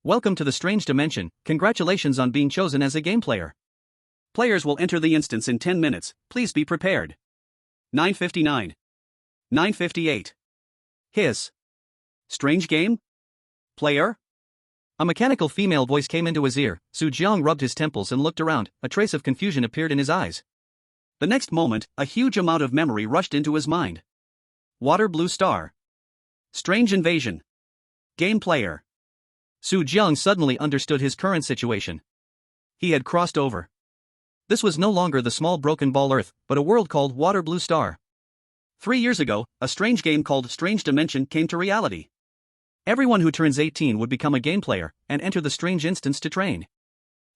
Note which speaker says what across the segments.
Speaker 1: Welcome to the Strange Dimension. Congratulations on being chosen as a game player. Players will enter the instance in 10 minutes, please be prepared. 9:59. 9:58. Hiss. Strange game? Player? A mechanical female voice came into his ear. Su Jiang rubbed his temples and looked around. A trace of confusion appeared in his eyes. The next moment, a huge amount of memory rushed into his mind. Water blue star. Strange invasion. Game player. Su Jiang suddenly understood his current situation. He had crossed over. This was no longer the small broken ball Earth, but a world called Water Blue Star. 3 years ago, a strange game called Strange Dimension came to reality. Everyone who turns 18 would become a game player and enter the strange instance to train.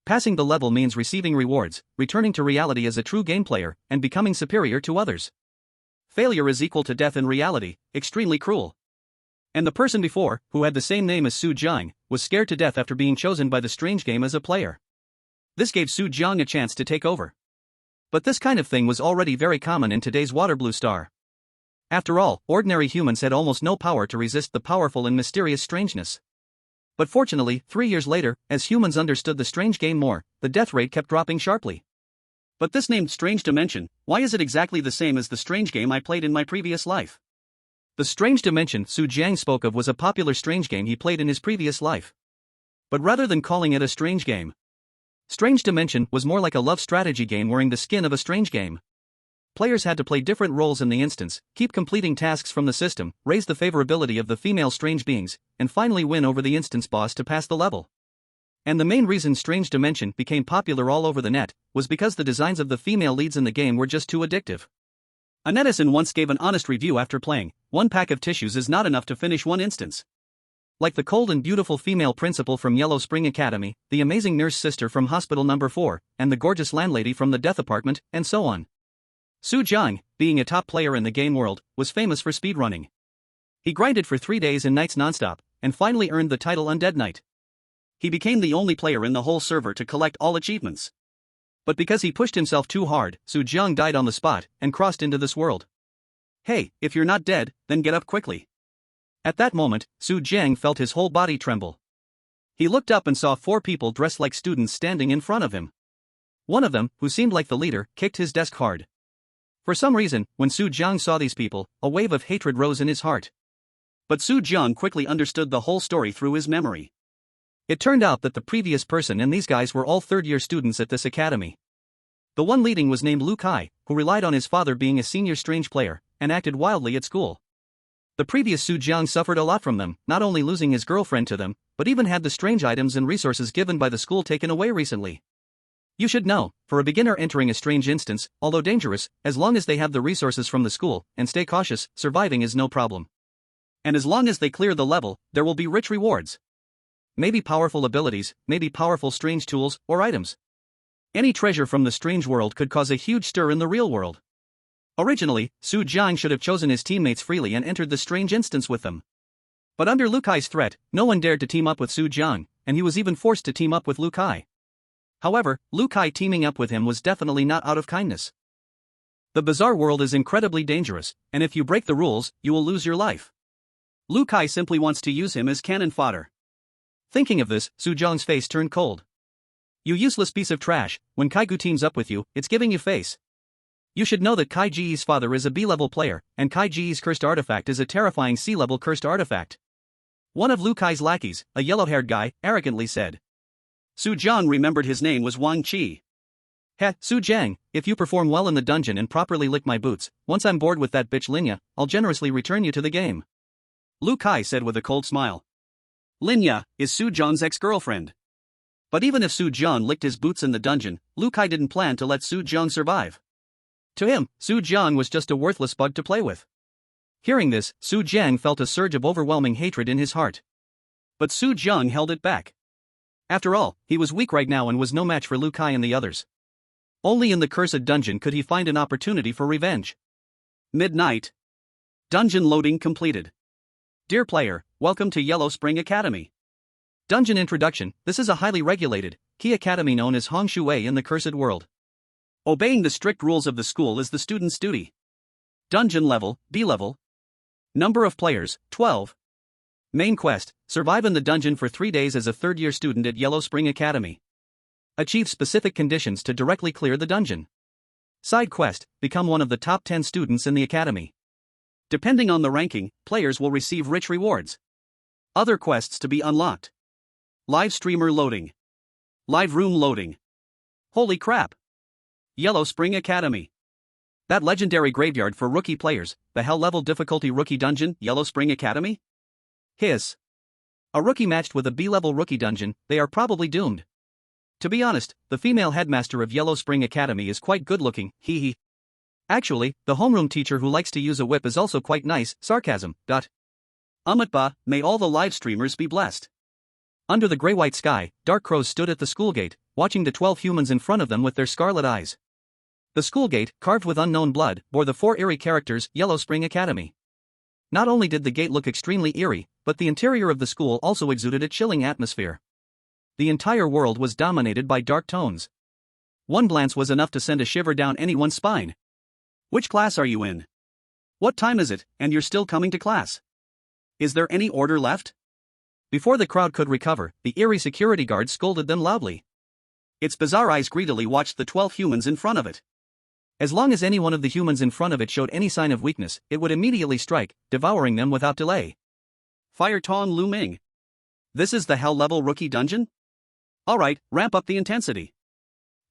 Speaker 1: Passing the level means receiving rewards, returning to reality as a true game player, and becoming superior to others. Failure is equal to death in reality, extremely cruel. And the person before, who had the same name as Su Jiang, was scared to death after being chosen by the strange game as a player. This gave Su Jiang a chance to take over. But this kind of thing was already very common in today's Water Blue Star. After all, ordinary humans had almost no power to resist the powerful and mysterious strangeness. But fortunately, 3 years later, as humans understood the strange game more, the death rate kept dropping sharply. But this named Strange Dimension, why is it exactly the same as the strange game I played in my previous life? The Strange Dimension Su Jiang spoke of was a popular strange game he played in his previous life. But rather than calling it a strange game, Strange Dimension was more like a love strategy game wearing the skin of a strange game. Players had to play different roles in the instance, keep completing tasks from the system, raise the favorability of the female strange beings, and finally win over the instance boss to pass the level. And the main reason Strange Dimension became popular all over the net was because the designs of the female leads in the game were just too addictive. A netizen once gave an honest review after playing, "One pack of tissues is not enough to finish one instance." Like the cold and beautiful female principal from Yellow Spring Academy, the amazing nurse sister from Hospital Number 4, and the gorgeous landlady from the Death Apartment, and so on. Su Jiang, being a top player in the game world, was famous for speedrunning. He grinded for 3 days and nights nonstop, and finally earned the title Undead Knight. He became the only player in the whole server to collect all achievements. But because he pushed himself too hard, Su Jiang died on the spot and crossed into this world. Hey, if you're not dead, then get up quickly. At that moment, Su Jiang felt his whole body tremble. He looked up and saw 4 people dressed like students standing in front of him. One of them, who seemed like the leader, kicked his desk hard. For some reason, when Su Jiang saw these people, a wave of hatred rose in his heart. But Su Jiang quickly understood the whole story through his memory. It turned out that the previous person and these guys were all third-year students at this academy. The one leading was named Lu Kai, who relied on his father being a senior strange player, and acted wildly at school. The previous Su Jiang suffered a lot from them, not only losing his girlfriend to them, but even had the strange items and resources given by the school taken away recently. You should know, for a beginner entering a strange instance, although dangerous, as long as they have the resources from the school, and stay cautious, surviving is no problem. And as long as they clear the level, there will be rich rewards. Maybe powerful abilities, maybe powerful strange tools, or items. Any treasure from the strange world could cause a huge stir in the real world. Originally, Su Jiang should have chosen his teammates freely and entered the strange instance with them. But under Lu Kai's threat, no one dared to team up with Su Jiang, and he was even forced to team up with Lu Kai. However, Lu Kai teaming up with him was definitely not out of kindness. The bizarre world is incredibly dangerous, and if you break the rules, you will lose your life. Lu Kai simply wants to use him as cannon fodder. Thinking of this, Su Jiang's face turned cold. You useless piece of trash, when Kaigu teams up with you, it's giving you face. You should know that Kai Ji's father is a B-level player, and Kai Ji's cursed artifact is a terrifying C-level cursed artifact. One of Lu Kai's lackeys, a yellow-haired guy, arrogantly said. Su Jiang remembered his name was Wang Qi. Heh, Su Jiang, if you perform well in the dungeon and properly lick my boots, once I'm bored with that bitch Linya, I'll generously return you to the game. Lu Kai said with a cold smile. Linya is Su Jiang's ex-girlfriend. But even if Su Jiang licked his boots in the dungeon, Lu Kai didn't plan to let Su Jiang survive. To him, Su Jiang was just a worthless bug to play with. Hearing this, Su Jiang felt a surge of overwhelming hatred in his heart. But Su Jiang held it back. After all, he was weak right now and was no match for Lu Kai and the others. Only in the cursed dungeon could he find an opportunity for revenge. Midnight. Dungeon loading completed. Dear player, welcome to Yellow Spring Academy. Dungeon introduction. This is a highly regulated, key academy known as Hongshuwei in the cursed world. Obeying the strict rules of the school is the student's duty. Dungeon level, B level. Number of players, 12. Main quest: survive in the dungeon for 3 days as a third-year student at Yellow Spring Academy. Achieve specific conditions to directly clear the dungeon. Side quest: become one of the top 10 students in the academy. Depending on the ranking, players will receive rich rewards. Other quests to be unlocked. Live streamer loading. Live room loading. Holy crap! Yellow Spring Academy. That legendary graveyard for rookie players, the hell level difficulty rookie dungeon, Yellow Spring Academy? Hiss. A rookie matched with a B-level rookie dungeon, they are probably doomed. To be honest, the female headmaster of Yellow Spring Academy is quite good looking, hee hee. Actually, the homeroom teacher who likes to use a whip is also quite nice, sarcasm. Umatba, may all the live streamers be blessed. Under the grey-white sky, dark crows stood at the school gate, watching the 12 humans in front of them with their scarlet eyes. The school gate, carved with unknown blood, bore the 4 eerie characters, Yellow Spring Academy. Not only did the gate look extremely eerie, but the interior of the school also exuded a chilling atmosphere. The entire world was dominated by dark tones. One glance was enough to send a shiver down anyone's spine. Which class are you in? What time is it, and you're still coming to class? Is there any order left? Before the crowd could recover, the eerie security guard scolded them loudly. Its bizarre eyes greedily watched the 12 humans in front of it. As long as any one of the humans in front of it showed any sign of weakness, it would immediately strike, devouring them without delay. Fire Tong Lu Ming. This is the hell level rookie dungeon? Alright, ramp up the intensity.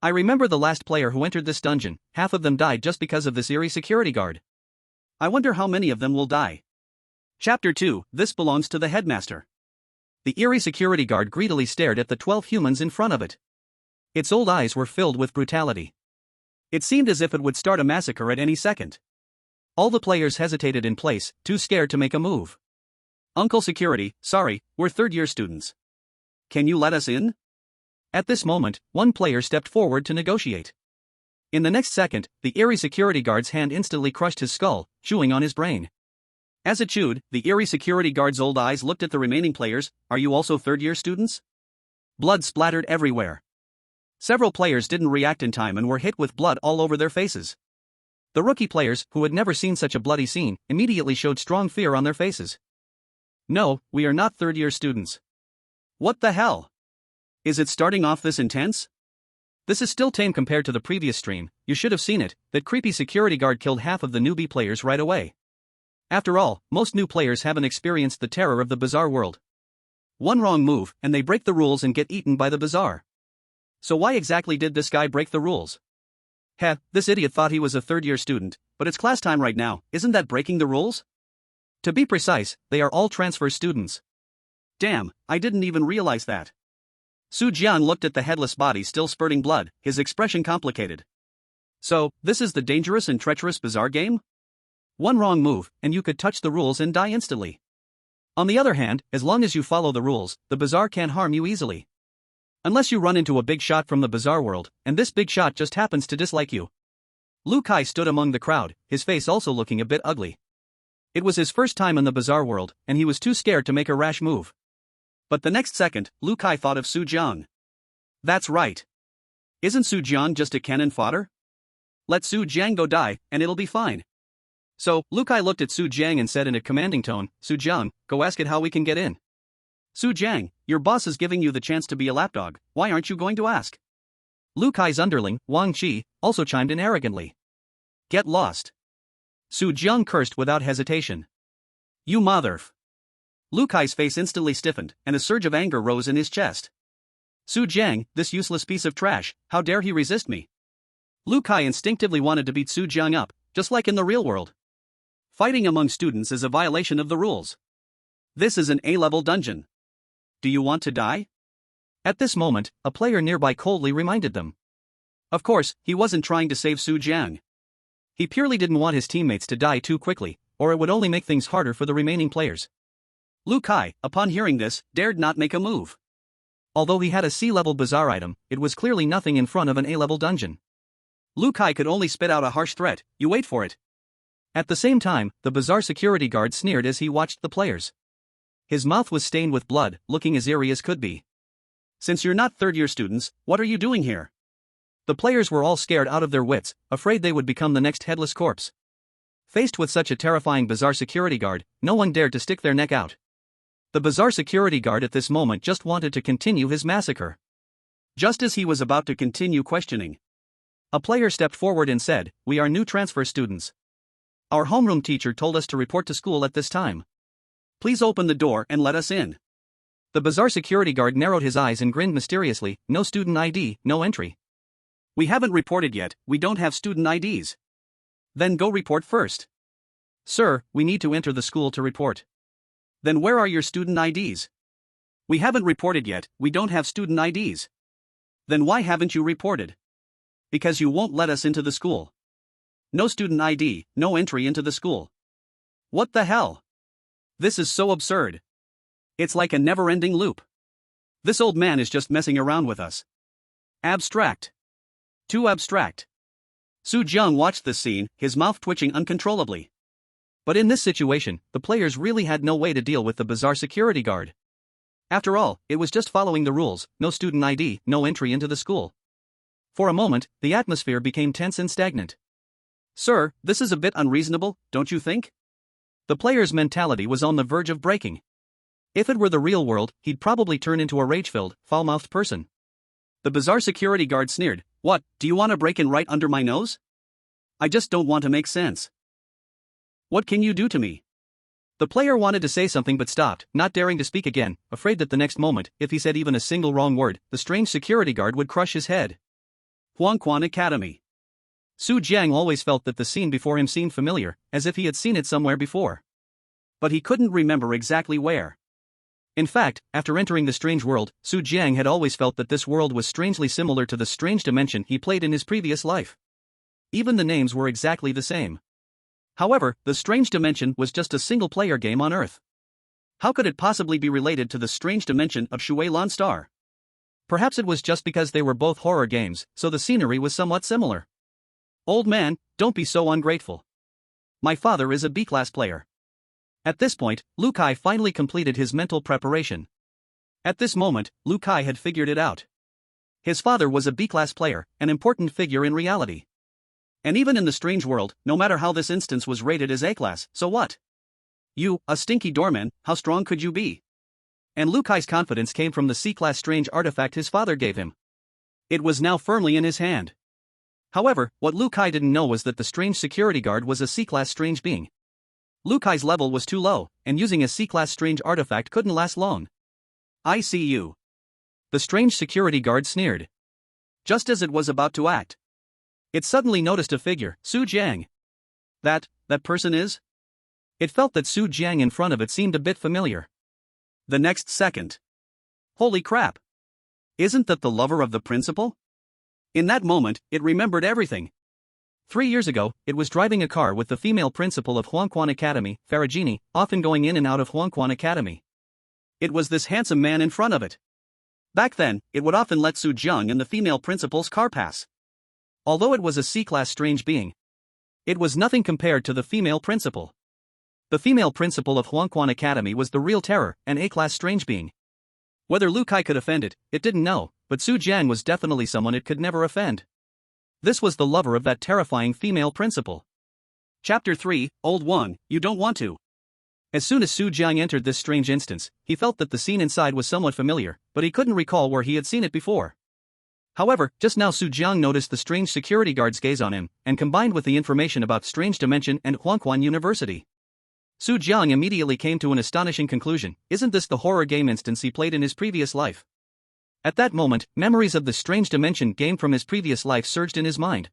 Speaker 1: I remember the last player who entered this dungeon, half of them died just because of this eerie security guard. I wonder how many of them will die. Chapter 2, this belongs to the headmaster. The eerie security guard greedily stared at the 12 humans in front of it. Its old eyes were filled with brutality. It seemed as if it would start a massacre at any second. All the players hesitated in place, too scared to make a move. Uncle Security, sorry, we're third-year students. Can you let us in? At this moment, one player stepped forward to negotiate. In the next second, the eerie security guard's hand instantly crushed his skull, chewing on his brain. As it chewed, the eerie security guard's old eyes looked at the remaining players. Are you also third-year students? Blood splattered everywhere. Several players didn't react in time and were hit with blood all over their faces. The rookie players, who had never seen such a bloody scene, immediately showed strong fear on their faces. No, we are not third-year students. What the hell? Is it starting off this intense? This is still tame compared to the previous stream. You should have seen it. That creepy security guard killed half of the newbie players right away. After all, most new players haven't experienced the terror of the bizarre world. One wrong move, and they break the rules and get eaten by the bizarre. So why exactly did this guy break the rules? Heh, this idiot thought he was a third-year student, but it's class time right now, isn't that breaking the rules? To be precise, they are all transfer students. Damn, I didn't even realize that. Su Jian looked at the headless body still spurting blood, his expression complicated. So, this is the dangerous and treacherous bizarre game? One wrong move, and you could touch the rules and die instantly. On the other hand, as long as you follow the rules, the bizarre can't harm you easily. Unless you run into a big shot from the bizarre world, and this big shot just happens to dislike you. Lu Kai stood among the crowd, his face also looking a bit ugly. It was his first time in the bizarre world, and he was too scared to make a rash move. But the next second, Lu Kai thought of Su Jiang. That's right. Isn't Su Jiang just a cannon fodder? Let Su Jiang go die, and it'll be fine. So, Lu Kai looked at Su Jiang and said in a commanding tone, Su Jiang, go ask it how we can get in. Su Jiang, your boss is giving you the chance to be a lapdog, why aren't you going to ask? Lu Kai's underling, Wang Qi, also chimed in arrogantly. Get lost. Su Jiang cursed without hesitation. You motherf. Lu Kai's face instantly stiffened, and a surge of anger rose in his chest. Su Jiang, this useless piece of trash, how dare he resist me? Lu Kai instinctively wanted to beat Su Jiang up, just like in the real world. Fighting among students is a violation of the rules. This is an A-level dungeon. Do you want to die? At this moment, a player nearby coldly reminded them. Of course, he wasn't trying to save Su Jiang. He purely didn't want his teammates to die too quickly, or it would only make things harder for the remaining players. Lu Kai, upon hearing this, dared not make a move. Although he had a C-level bizarre item, it was clearly nothing in front of an A-level dungeon. Lu Kai could only spit out a harsh threat, you wait for it. At the same time, the bizarre security guard sneered as he watched the players. His mouth was stained with blood, looking as eerie as could be. Since you're not third-year students, what are you doing here? The players were all scared out of their wits, afraid they would become the next headless corpse. Faced with such a terrifying bizarre security guard, no one dared to stick their neck out. The bizarre security guard at this moment just wanted to continue his massacre. Just as he was about to continue questioning, a player stepped forward and said, "We are new transfer students. Our homeroom teacher told us to report to school at this time. Please open the door and let us in." The bizarre security guard narrowed his eyes and grinned mysteriously, "No student ID, no entry." "We haven't reported yet, we don't have student IDs." "Then go report first." "Sir, we need to enter the school to report." "Then where are your student IDs?" "We haven't reported yet, we don't have student IDs." "Then why haven't you reported?" "Because you won't let us into the school. No student ID, no entry into the school." What the hell? This is so absurd. It's like a never-ending loop. This old man is just messing around with us. Abstract. Too abstract. Su Jiang watched this scene, his mouth twitching uncontrollably. But in this situation, the players really had no way to deal with the bizarre security guard. After all, it was just following the rules: no student ID, no entry into the school. For a moment, the atmosphere became tense and stagnant. "Sir, this is a bit unreasonable, don't you think?" The player's mentality was on the verge of breaking. If it were the real world, he'd probably turn into a rage-filled, foul-mouthed person. The bizarre security guard sneered, "What, do you want to break in right under my nose? I just don't want to make sense. What can you do to me?" The player wanted to say something but stopped, not daring to speak again, afraid that the next moment, if he said even a single wrong word, the strange security guard would crush his head. Huangquan Academy. Su Jiang always felt that the scene before him seemed familiar, as if he had seen it somewhere before. But he couldn't remember exactly where. In fact, after entering the strange world, Su Jiang had always felt that this world was strangely similar to the strange dimension he played in his previous life. Even the names were exactly the same. However, the strange dimension was just a single-player game on Earth. How could it possibly be related to the strange dimension of Shui Lan Star? Perhaps it was just because they were both horror games, so the scenery was somewhat similar. "Old man, don't be so ungrateful. My father is a B-class player." At this point, Lu Kai finally completed his mental preparation. At this moment, Lu Kai had figured it out. His father was a B-class player, an important figure in reality. And even in the strange world, no matter how this instance was rated as A-class, so what? "You, a stinky doorman, how strong could you be?" And Lu Kai's confidence came from the C-class strange artifact his father gave him. It was now firmly in his hand. However, what Lu Kai didn't know was that the strange security guard was a C-class strange being. Lu Kai's level was too low, and using a C-class strange artifact couldn't last long. "I see you." The strange security guard sneered. Just as it was about to act, it suddenly noticed a figure, Su Jiang. That person is? It felt that Su Jiang in front of it seemed a bit familiar. The next second. Holy crap! Isn't that the lover of the principal? In that moment, it remembered everything. 3 years ago, it was driving a car with the female principal of Huangquan Academy, Faragini, often going in and out of Huangquan Academy. It was this handsome man in front of it. Back then, it would often let Su Jiang and the female principal's car pass. Although it was a C-class strange being, it was nothing compared to the female principal. The female principal of Huangquan Academy was the real terror, an A-class strange being. Whether Lu Kai could offend it didn't know, but Su Jiang was definitely someone it could never offend. This was the lover of that terrifying female principal. Chapter 3, Old One, You Don't Want To. As soon as Su Jiang entered this strange instance, he felt that the scene inside was somewhat familiar, but he couldn't recall where he had seen it before. However, just now Su Jiang noticed the strange security guard's gaze on him, and combined with the information about Strange Dimension and Huangquan University, Su Jiang immediately came to an astonishing conclusion: isn't this the horror game instance he played in his previous life? At that moment, memories of the Strange Dimension game from his previous life surged in his mind.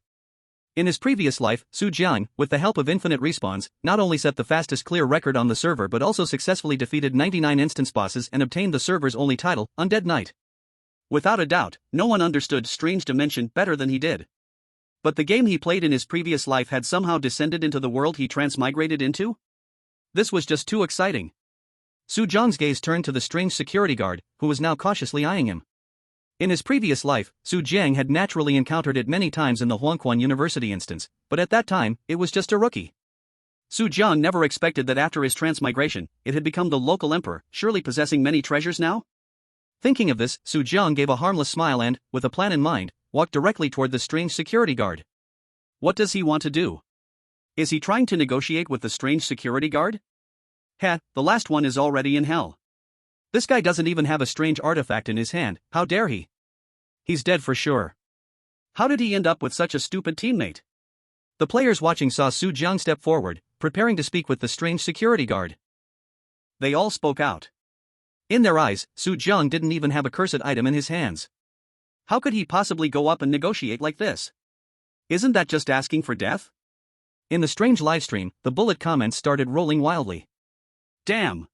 Speaker 1: In his previous life, Su Jiang, with the help of infinite respawns, not only set the fastest clear record on the server but also successfully defeated 99 instance bosses and obtained the server's only title, Undead Knight. Without a doubt, no one understood Strange Dimension better than he did. But the game he played in his previous life had somehow descended into the world he transmigrated into? This was just too exciting. Su Jiang's gaze turned to the strange security guard, who was now cautiously eyeing him. In his previous life, Su Jiang had naturally encountered it many times in the Huangquan University instance, but at that time, it was just a rookie. Su Jiang never expected that after his transmigration, it had become the local emperor, surely possessing many treasures now? Thinking of this, Su Jiang gave a harmless smile and, with a plan in mind, walked directly toward the strange security guard. What does he want to do? Is he trying to negotiate with the strange security guard? The last one is already in hell. This guy doesn't even have a strange artifact in his hand, how dare he? He's dead for sure. How did he end up with such a stupid teammate? The players watching saw Su Jiang step forward, preparing to speak with the strange security guard. They all spoke out. In their eyes, Su Jiang didn't even have a cursed item in his hands. How could he possibly go up and negotiate like this? Isn't that just asking for death? In the strange livestream, the bullet comments started rolling wildly. Damn!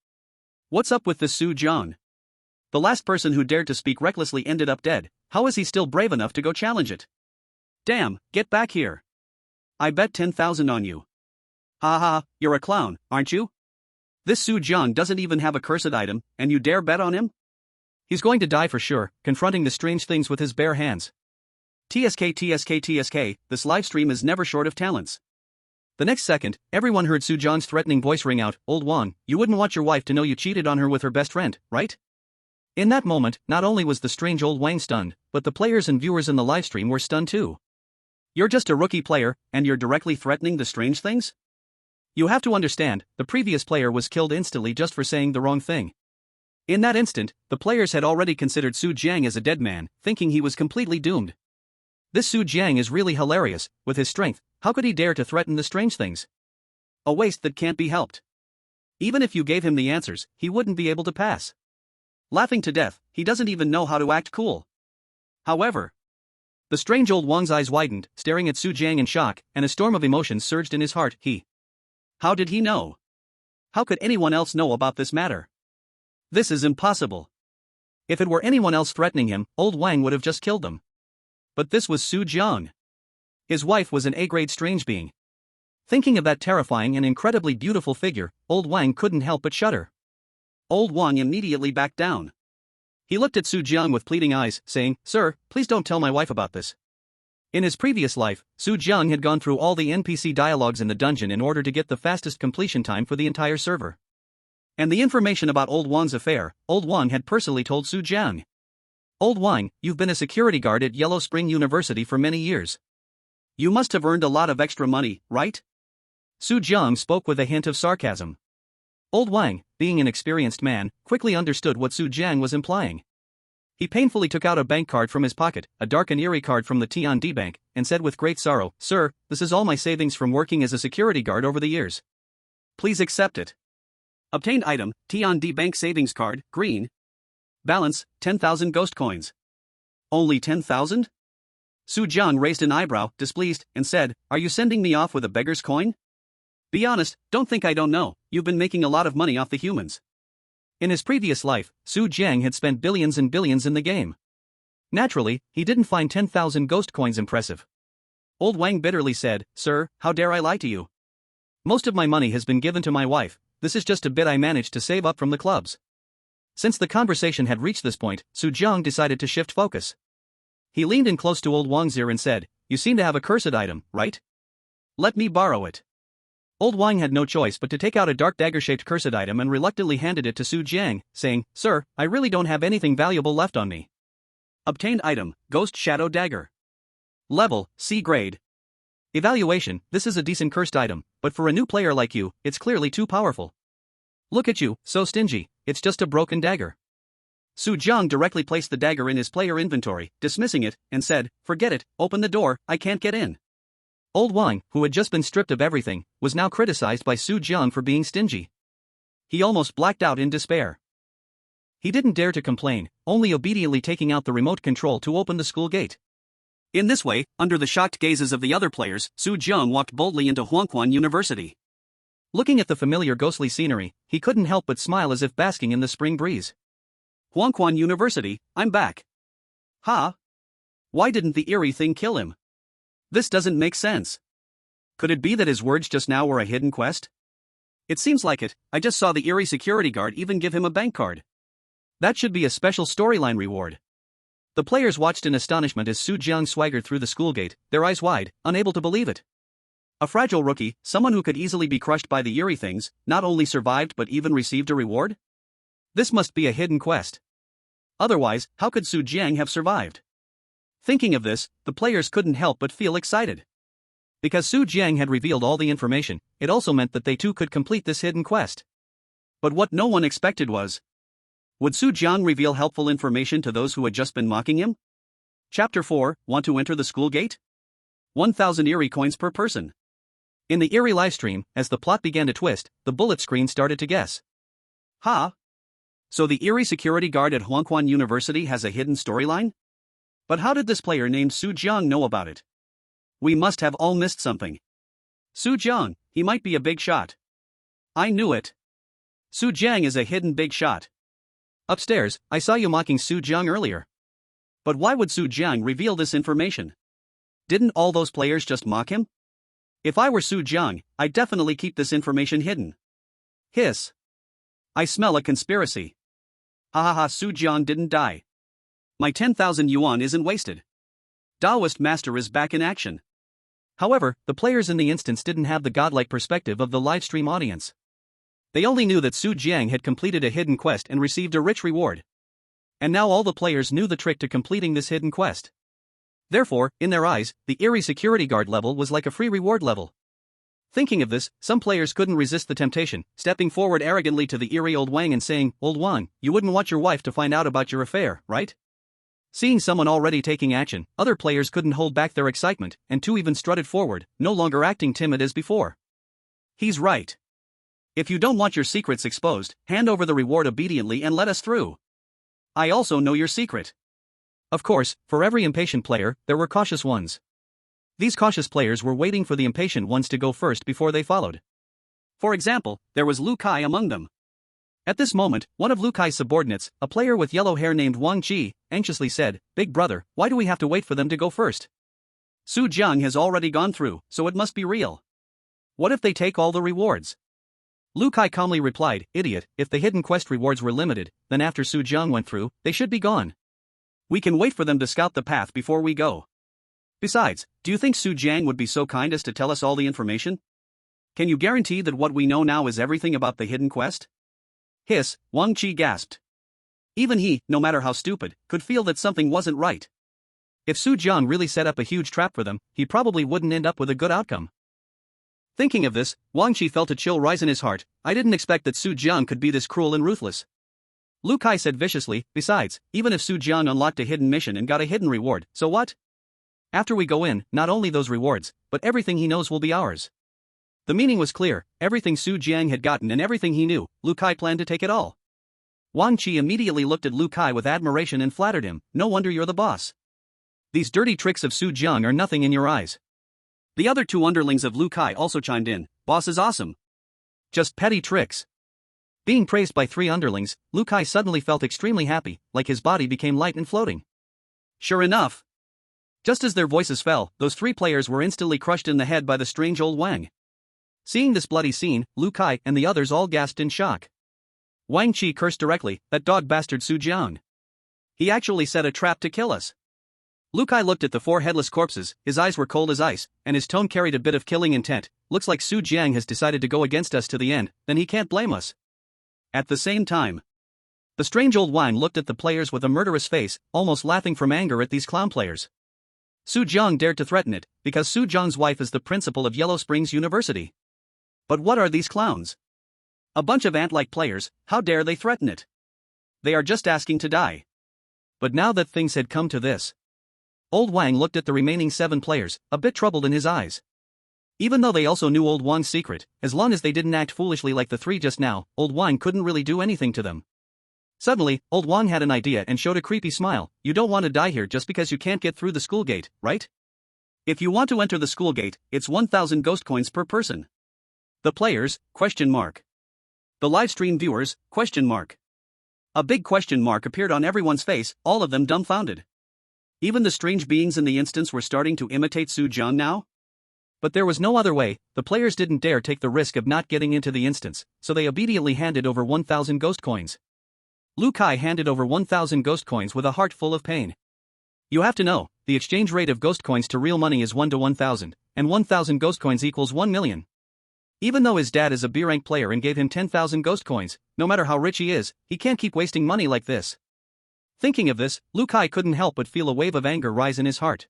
Speaker 1: What's up with this Su Jiang? The last person who dared to speak recklessly ended up dead. How is he still brave enough to go challenge it? Damn, get back here. I bet 10,000 on you. Haha, you're a clown, aren't you? This Su Jiang doesn't even have a cursed item, and you dare bet on him? He's going to die for sure, confronting the strange things with his bare hands. TSK, this livestream is never short of talents. The next second, everyone heard Su Jiang's threatening voice ring out, "Old Wang, you wouldn't want your wife to know you cheated on her with her best friend, right?" In that moment, not only was the strange old Wang stunned, but the players and viewers in the livestream were stunned too. You're just a rookie player, and you're directly threatening the strange things? You have to understand, the previous player was killed instantly just for saying the wrong thing. In that instant, the players had already considered Su Jiang as a dead man, thinking he was completely doomed. This Su Jiang is really hilarious. With his strength, how could he dare to threaten the strange things? A waste that can't be helped. Even if you gave him the answers, he wouldn't be able to pass. Laughing to death, he doesn't even know how to act cool. However, the strange old Wang's eyes widened, staring at Su Jiang in shock, and a storm of emotions surged in his heart. How did he know? How could anyone else know about this matter? This is impossible. If it were anyone else threatening him, old Wang would have just killed them. But this was Su Jiang. His wife was an A-grade strange being. Thinking of that terrifying and incredibly beautiful figure, old Wang couldn't help but shudder. Old Wang immediately backed down. He looked at Su Jiang with pleading eyes, saying, "Sir, please don't tell my wife about this." In his previous life, Su Jiang had gone through all the NPC dialogues in the dungeon in order to get the fastest completion time for the entire server. And the information about old Wang's affair, old Wang had personally told Su Jiang. "Old Wang, you've been a security guard at Yellow Spring University for many years. You must have earned a lot of extra money, right?" Su Jiang spoke with a hint of sarcasm. Old Wang, being an experienced man, quickly understood what Su Jiang was implying. He painfully took out a bank card from his pocket, a dark and eerie card from the Tiandi Bank, and said with great sorrow, "Sir, this is all my savings from working as a security guard over the years. Please accept it." Obtained item, Tiandi Bank Savings Card, green. Balance, 10,000 ghost coins. Only 10,000? Su Jiang raised an eyebrow, displeased, and said, "Are you sending me off with a beggar's coin? Be honest, don't think I don't know, you've been making a lot of money off the humans." In his previous life, Su Jiang had spent billions and billions in the game. Naturally, he didn't find 10,000 ghost coins impressive. Old Wang bitterly said, "Sir, how dare I lie to you? Most of my money has been given to my wife, this is just a bit I managed to save up from the clubs." Since the conversation had reached this point, Su Jiang decided to shift focus. He leaned in close to old Wang's ear and said, "You seem to have a cursed item, right? Let me borrow it." Old Wang had no choice but to take out a dark dagger-shaped cursed item and reluctantly handed it to Su Jiang, saying, "Sir, I really don't have anything valuable left on me." Obtained item, Ghost Shadow Dagger. Level, C grade. Evaluation, this is a decent cursed item, but for a new player like you, it's clearly too powerful. Look at you, so stingy, it's just a broken dagger. Su Jiang directly placed the dagger in his player inventory, dismissing it, and said, "Forget it, open the door, I can't get in." Old Wang, who had just been stripped of everything, was now criticized by Su Jiang for being stingy. He almost blacked out in despair. He didn't dare to complain, only obediently taking out the remote control to open the school gate. In this way, under the shocked gazes of the other players, Su Jiang walked boldly into Huangquan University. Looking at the familiar ghostly scenery, he couldn't help but smile as if basking in the spring breeze. Huangquan University, I'm back. Huh? Why didn't the eerie thing kill him? This doesn't make sense. Could it be that his words just now were a hidden quest? It seems like it, I just saw the eerie security guard even give him a bank card. That should be a special storyline reward. The players watched in astonishment as Su Jiang swaggered through the school gate, their eyes wide, unable to believe it. A fragile rookie, someone who could easily be crushed by the eerie things, not only survived but even received a reward? This must be a hidden quest. Otherwise, how could Su Jiang have survived? Thinking of this, the players couldn't help but feel excited. Because Su Jiang had revealed all the information, it also meant that they too could complete this hidden quest. But what no one expected was Would Su Jiang reveal helpful information to those who had just been mocking him? Chapter 4, Want to enter the school gate? 1,000 Eerie coins per person. In the Eerie livestream, as the plot began to twist, the bullet screen started to guess. Ha! So the Eerie security guard at Huangquan University has a hidden storyline? But how did this player named Su Jiang know about it? We must have all missed something. Su Jiang, he might be a big shot. I knew it. Su Jiang is a hidden big shot. Upstairs, I saw you mocking Su Jiang earlier. But why would Su Jiang reveal this information? Didn't all those players just mock him? If I were Su Jiang, I'd definitely keep this information hidden. Hiss. I smell a conspiracy. Hahaha, Su Jiang didn't die. My 10,000 yuan isn't wasted. Taoist Master is back in action. However, the players in the instance didn't have the godlike perspective of the livestream audience. They only knew that Su Jiang had completed a hidden quest and received a rich reward. And now all the players knew the trick to completing this hidden quest. Therefore, in their eyes, the Eerie security guard level was like a free reward level. Thinking of this, some players couldn't resist the temptation, stepping forward arrogantly to the Eerie Old Wang and saying, "Old Wang, you wouldn't want your wife to find out about your affair, right?" Seeing someone already taking action, other players couldn't hold back their excitement, and two even strutted forward, no longer acting timid as before. He's right. If you don't want your secrets exposed, hand over the reward obediently and let us through. I also know your secret. Of course, for every impatient player, there were cautious ones. These cautious players were waiting for the impatient ones to go first before they followed. For example, there was Lu Kai among them. At this moment, one of Lu Kai's subordinates, a player with yellow hair named Wang Qi, anxiously said, "Big brother, why do we have to wait for them to go first? Su Jiang has already gone through, so it must be real. What if they take all the rewards?" Lu Kai calmly replied, "Idiot, if the hidden quest rewards were limited, then after Su Jiang went through, they should be gone. We can wait for them to scout the path before we go. Besides, do you think Su Jiang would be so kind as to tell us all the information? Can you guarantee that what we know now is everything about the hidden quest?" Hiss, Wang Qi gasped. Even he, no matter how stupid, could feel that something wasn't right. If Su Jiang really set up a huge trap for them, he probably wouldn't end up with a good outcome. Thinking of this, Wang Qi felt a chill rise in his heart. I didn't expect that Su Jiang could be this cruel and ruthless. Lu Kai said viciously, "Besides, even if Su Jiang unlocked a hidden mission and got a hidden reward, so what? After we go in, not only those rewards, but everything he knows will be ours." The meaning was clear: everything Su Jiang had gotten and everything he knew, Lu Kai planned to take it all. Wang Qi immediately looked at Lu Kai with admiration and flattered him. "No wonder you're the boss. These dirty tricks of Su Jiang are nothing in your eyes." The other two underlings of Lu Kai also chimed in. "Boss is awesome. Just petty tricks." Being praised by three underlings, Lu Kai suddenly felt extremely happy, like his body became light and floating. Sure enough. Just as their voices fell, those three players were instantly crushed in the head by the strange old Wang. Seeing this bloody scene, Lu Kai and the others all gasped in shock. Wang Qi cursed directly, "That dog bastard Su Jiang. He actually set a trap to kill us." Lu Kai looked at the four headless corpses, his eyes were cold as ice, and his tone carried a bit of killing intent. "Looks like Su Jiang has decided to go against us to the end, then he can't blame us." At the same time, the strange old Wang looked at the players with a murderous face, almost laughing from anger at these clown players. Su Jiang dared to threaten it, because Su Jiang's wife is the principal of Yellow Springs University. But what are these clowns? A bunch of ant-like players, how dare they threaten it? They are just asking to die. But now that things had come to this, old Wang looked at the remaining 7 players, a bit troubled in his eyes. Even though they also knew old Wang's secret, as long as they didn't act foolishly like the 3 just now, old Wang couldn't really do anything to them. Suddenly, old Wang had an idea and showed a creepy smile. "You don't want to die here just because you can't get through the school gate, right? If you want to enter the school gate, it's 1,000 ghost coins per person. The players, ? The livestream viewers, ? A big question mark appeared on everyone's face, all of them dumbfounded. Even the strange beings in the instance were starting to imitate Su Jiang now? But there was no other way. The players didn't dare take the risk of not getting into the instance, so they obediently handed over 1,000 ghost coins. Lu Kai handed over 1,000 ghost coins with a heart full of pain. You have to know, the exchange rate of ghost coins to real money is 1 to 1,000, and 1,000 ghost coins equals 1 million. Even though his dad is a B-rank player and gave him 10,000 ghost coins, no matter how rich he is, he can't keep wasting money like this. Thinking of this, Lu Kai couldn't help but feel a wave of anger rise in his heart.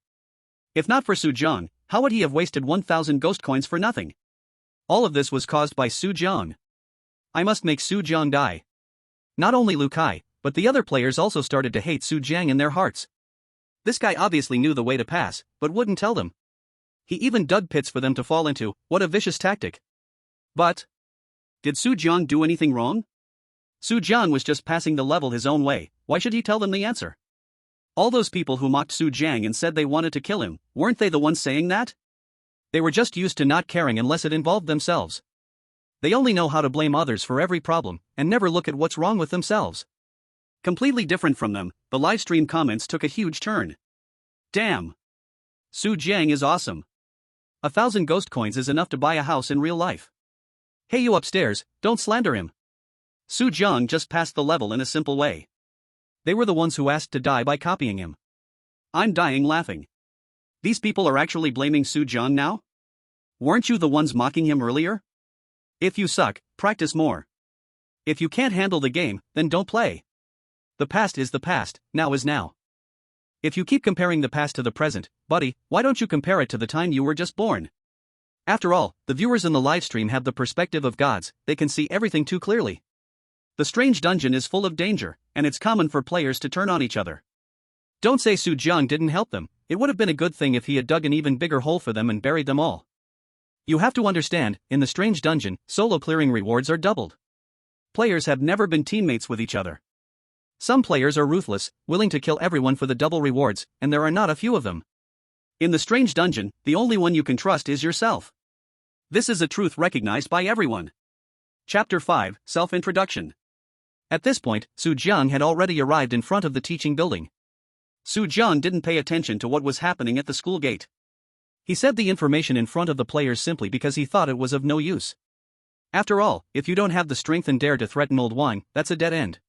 Speaker 1: If not for Su Jiang, how would he have wasted 1,000 ghost coins for nothing? All of this was caused by Su Jiang. I must make Su Jiang die. Not only Lu Kai, But the other players also started to hate Su Jiang in their hearts. This guy obviously knew the way to pass, but wouldn't tell them. He even dug pits for them to fall into. What a vicious tactic. But did Su Jiang do anything wrong? Su Jiang was just passing the level his own way. Why should he tell them the answer? All those people who mocked Su Jiang and said they wanted to kill him, weren't they the ones saying that? They were just used to not caring unless it involved themselves. They only know how to blame others for every problem, and never look at what's wrong with themselves. Completely different from them, the livestream comments took a huge turn. Damn! Su Jiang is awesome. 1,000 ghost coins is enough to buy a house in real life. Hey you upstairs, don't slander him. Su Jiang just passed the level in a simple way. They were the ones who asked to die by copying him. I'm dying laughing. These people are actually blaming Su Jiang now? Weren't you the ones mocking him earlier? If you suck, practice more. If you can't handle the game, then don't play. The past is the past, now is now. If you keep comparing the past to the present, buddy, why don't you compare it to the time you were just born? After all, the viewers in the livestream have the perspective of gods, they can see everything too clearly. The strange dungeon is full of danger, and it's common for players to turn on each other. Don't say Su Jiang didn't help them, it would have been a good thing if he had dug an even bigger hole for them and buried them all. You have to understand, in the strange dungeon, solo clearing rewards are doubled. Players have never been teammates with each other. Some players are ruthless, willing to kill everyone for the double rewards, and there are not a few of them. In the strange dungeon, the only one you can trust is yourself. This is a truth recognized by everyone. Chapter 5, Self-Introduction. At this point, Su Jiang had already arrived in front of the teaching building. Su Jiang didn't pay attention to what was happening at the school gate. He said the information in front of the players simply because he thought it was of no use. After all, if you don't have the strength and dare to threaten old wine, that's a dead end.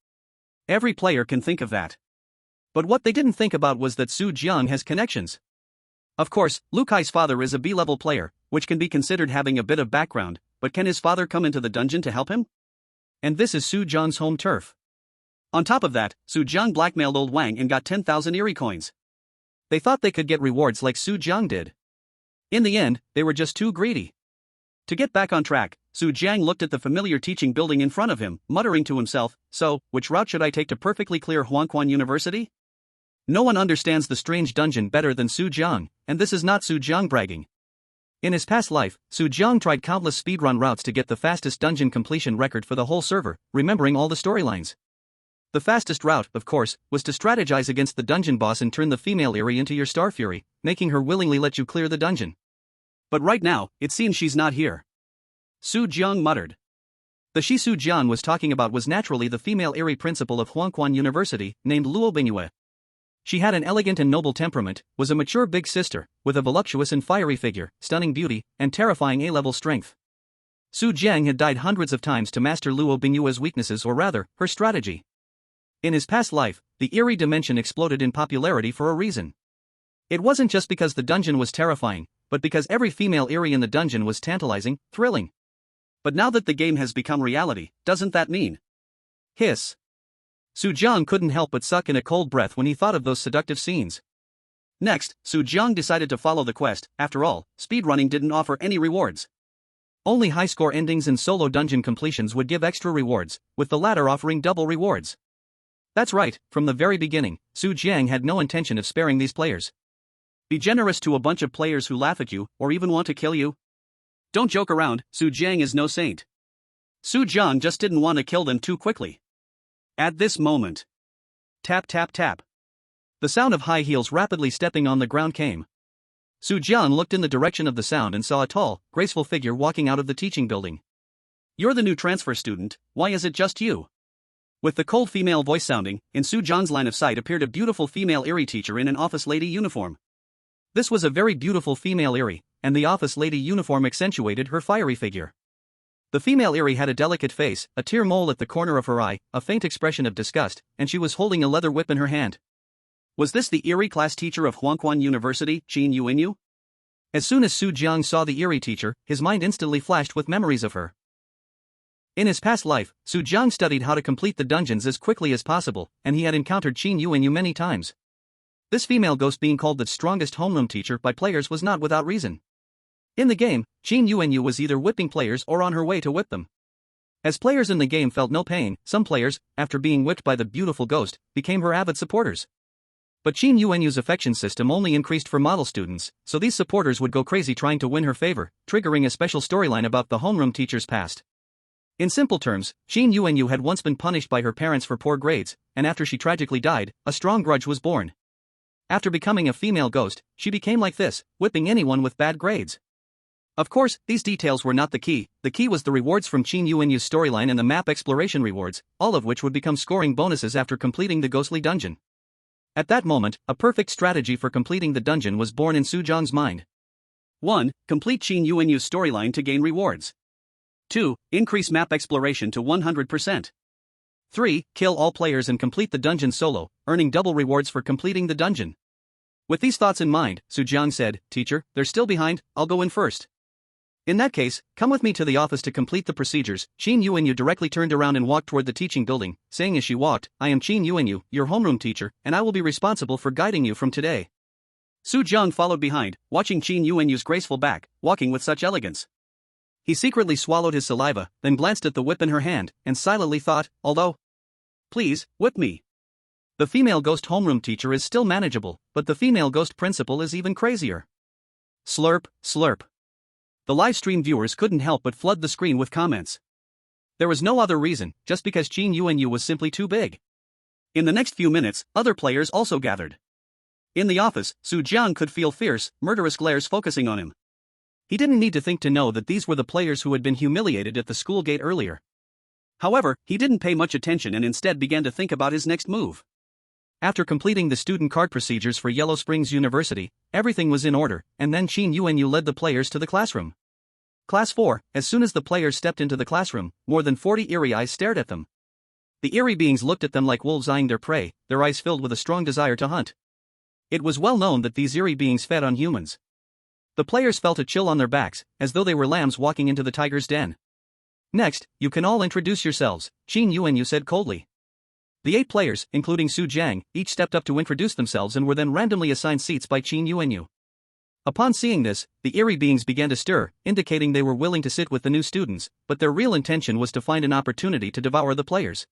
Speaker 1: Every player can think of that. But what they didn't think about was that Su Jiang has connections. Of course, Lu Kai's father is a B-level player, which can be considered having a bit of background, but can his father come into the dungeon to help him? And this is Su Jiang's home turf. On top of that, Su Jiang blackmailed old Wang and got 10,000 Eerie coins. They thought they could get rewards like Su Jiang did. In the end, they were just too greedy. To get back on track, Su Jiang looked at the familiar teaching building in front of him, muttering to himself, so, which route should I take to perfectly clear Huangquan University? No one understands the strange dungeon better than Su Jiang, and this is not Su Jiang bragging. In his past life, Su Jiang tried countless speedrun routes to get the fastest dungeon completion record for the whole server, remembering all the storylines. The fastest route, of course, was to strategize against the dungeon boss and turn the female Eerie into your Star Fury, making her willingly let you clear the dungeon. But right now, it seems she's not here. Su Jiang muttered. The she Su Jiang was talking about was naturally the female Eerie principal of Huangquan University, named Luo Bingyue. She had an elegant and noble temperament, was a mature big sister, with a voluptuous and fiery figure, stunning beauty, and terrifying A-level strength. Su Jiang had died hundreds of times to master Luo Bingyue's weaknesses, or rather, her strategy. In his past life, the Eerie dimension exploded in popularity for a reason. It wasn't just because the dungeon was terrifying, but because every female Eerie in the dungeon was tantalizing, thrilling. But now that the game has become reality, doesn't that mean? Hiss. Su Jiang couldn't help but suck in a cold breath when he thought of those seductive scenes. Next, Su Jiang decided to follow the quest. After all, speedrunning didn't offer any rewards. Only high-score endings and solo dungeon completions would give extra rewards, with the latter offering double rewards. That's right, from the very beginning, Su Jiang had no intention of sparing these players. Be generous to a bunch of players who laugh at you, or even want to kill you? Don't joke around, Su Jiang is no saint. Su Jiang just didn't want to kill them too quickly. At this moment. Tap tap tap. The sound of high heels rapidly stepping on the ground came. Su Jiang looked in the direction of the sound and saw a tall, graceful figure walking out of the teaching building. You're the new transfer student, why is it just you? With the cold female voice sounding, in Su Jiang's line of sight appeared a beautiful female Eerie teacher in an office lady uniform. This was a very beautiful female Eerie, and the office lady uniform accentuated her fiery figure. The female Eerie had a delicate face, a tear mole at the corner of her eye, a faint expression of disgust, and she was holding a leather whip in her hand. Was this the Eerie class teacher of Huangquan University, Qin Yuanyu? As soon as Su Jiang saw the Eerie teacher, his mind instantly flashed with memories of her. In his past life, Su Jiang studied how to complete the dungeons as quickly as possible, and he had encountered Qin Yuanyu many times. This female ghost being called the strongest homeroom teacher by players was not without reason. In the game, Qin Yuanyu was either whipping players or on her way to whip them. As players in the game felt no pain, some players, after being whipped by the beautiful ghost, became her avid supporters. But Qin Yuanyu's affection system only increased for model students, so these supporters would go crazy trying to win her favor, triggering a special storyline about the homeroom teacher's past. In simple terms, Qin Yuanyu had once been punished by her parents for poor grades, and after she tragically died, a strong grudge was born. After becoming a female ghost, she became like this, whipping anyone with bad grades. Of course, these details were not the key was the rewards from Qin Yuanyu's storyline and the map exploration rewards, all of which would become scoring bonuses after completing the ghostly dungeon. At that moment, a perfect strategy for completing the dungeon was born in Su Zhang's mind. 1. Complete Qin Yuanyu's storyline to gain rewards. 2. Increase map exploration to 100%. 3. Kill all players and complete the dungeon solo, earning double rewards for completing the dungeon. With these thoughts in mind, Su Zhang said, "Teacher, they're still behind, I'll go in first." "In that case, come with me to the office to complete the procedures." Qin Yuanyu directly turned around and walked toward the teaching building, saying as she walked, "I am Qin Yuanyu, your homeroom teacher, and I will be responsible for guiding you from today." Su Zhang followed behind, watching Qin Yuanyu's graceful back, walking with such elegance. He secretly swallowed his saliva, then glanced at the whip in her hand, and silently thought, please, whip me. The female ghost homeroom teacher is still manageable, but the female ghost principal is even crazier. Slurp, slurp. The live stream viewers couldn't help but flood the screen with comments. There was no other reason, just because Qin Yuanyu was simply too big. In the next few minutes, other players also gathered. In the office, Su Zhang could feel fierce, murderous glares focusing on him. He didn't need to think to know that these were the players who had been humiliated at the school gate earlier. However, he didn't pay much attention and instead began to think about his next move. After completing the student card procedures for Yellow Springs University, everything was in order, and then Qin Yuanyu led the players to the classroom. Class 4, as soon as the players stepped into the classroom, more than 40 eerie eyes stared at them. The eerie beings looked at them like wolves eyeing their prey, their eyes filled with a strong desire to hunt. It was well known that these eerie beings fed on humans. The players felt a chill on their backs, as though they were lambs walking into the tiger's den. "Next, you can all introduce yourselves," Qin Yuanyu said coldly. The 8 players, including Su Zhang, each stepped up to introduce themselves and were then randomly assigned seats by Qin Yuanyu. Upon seeing this, the eerie beings began to stir, indicating they were willing to sit with the new students, but their real intention was to find an opportunity to devour the players.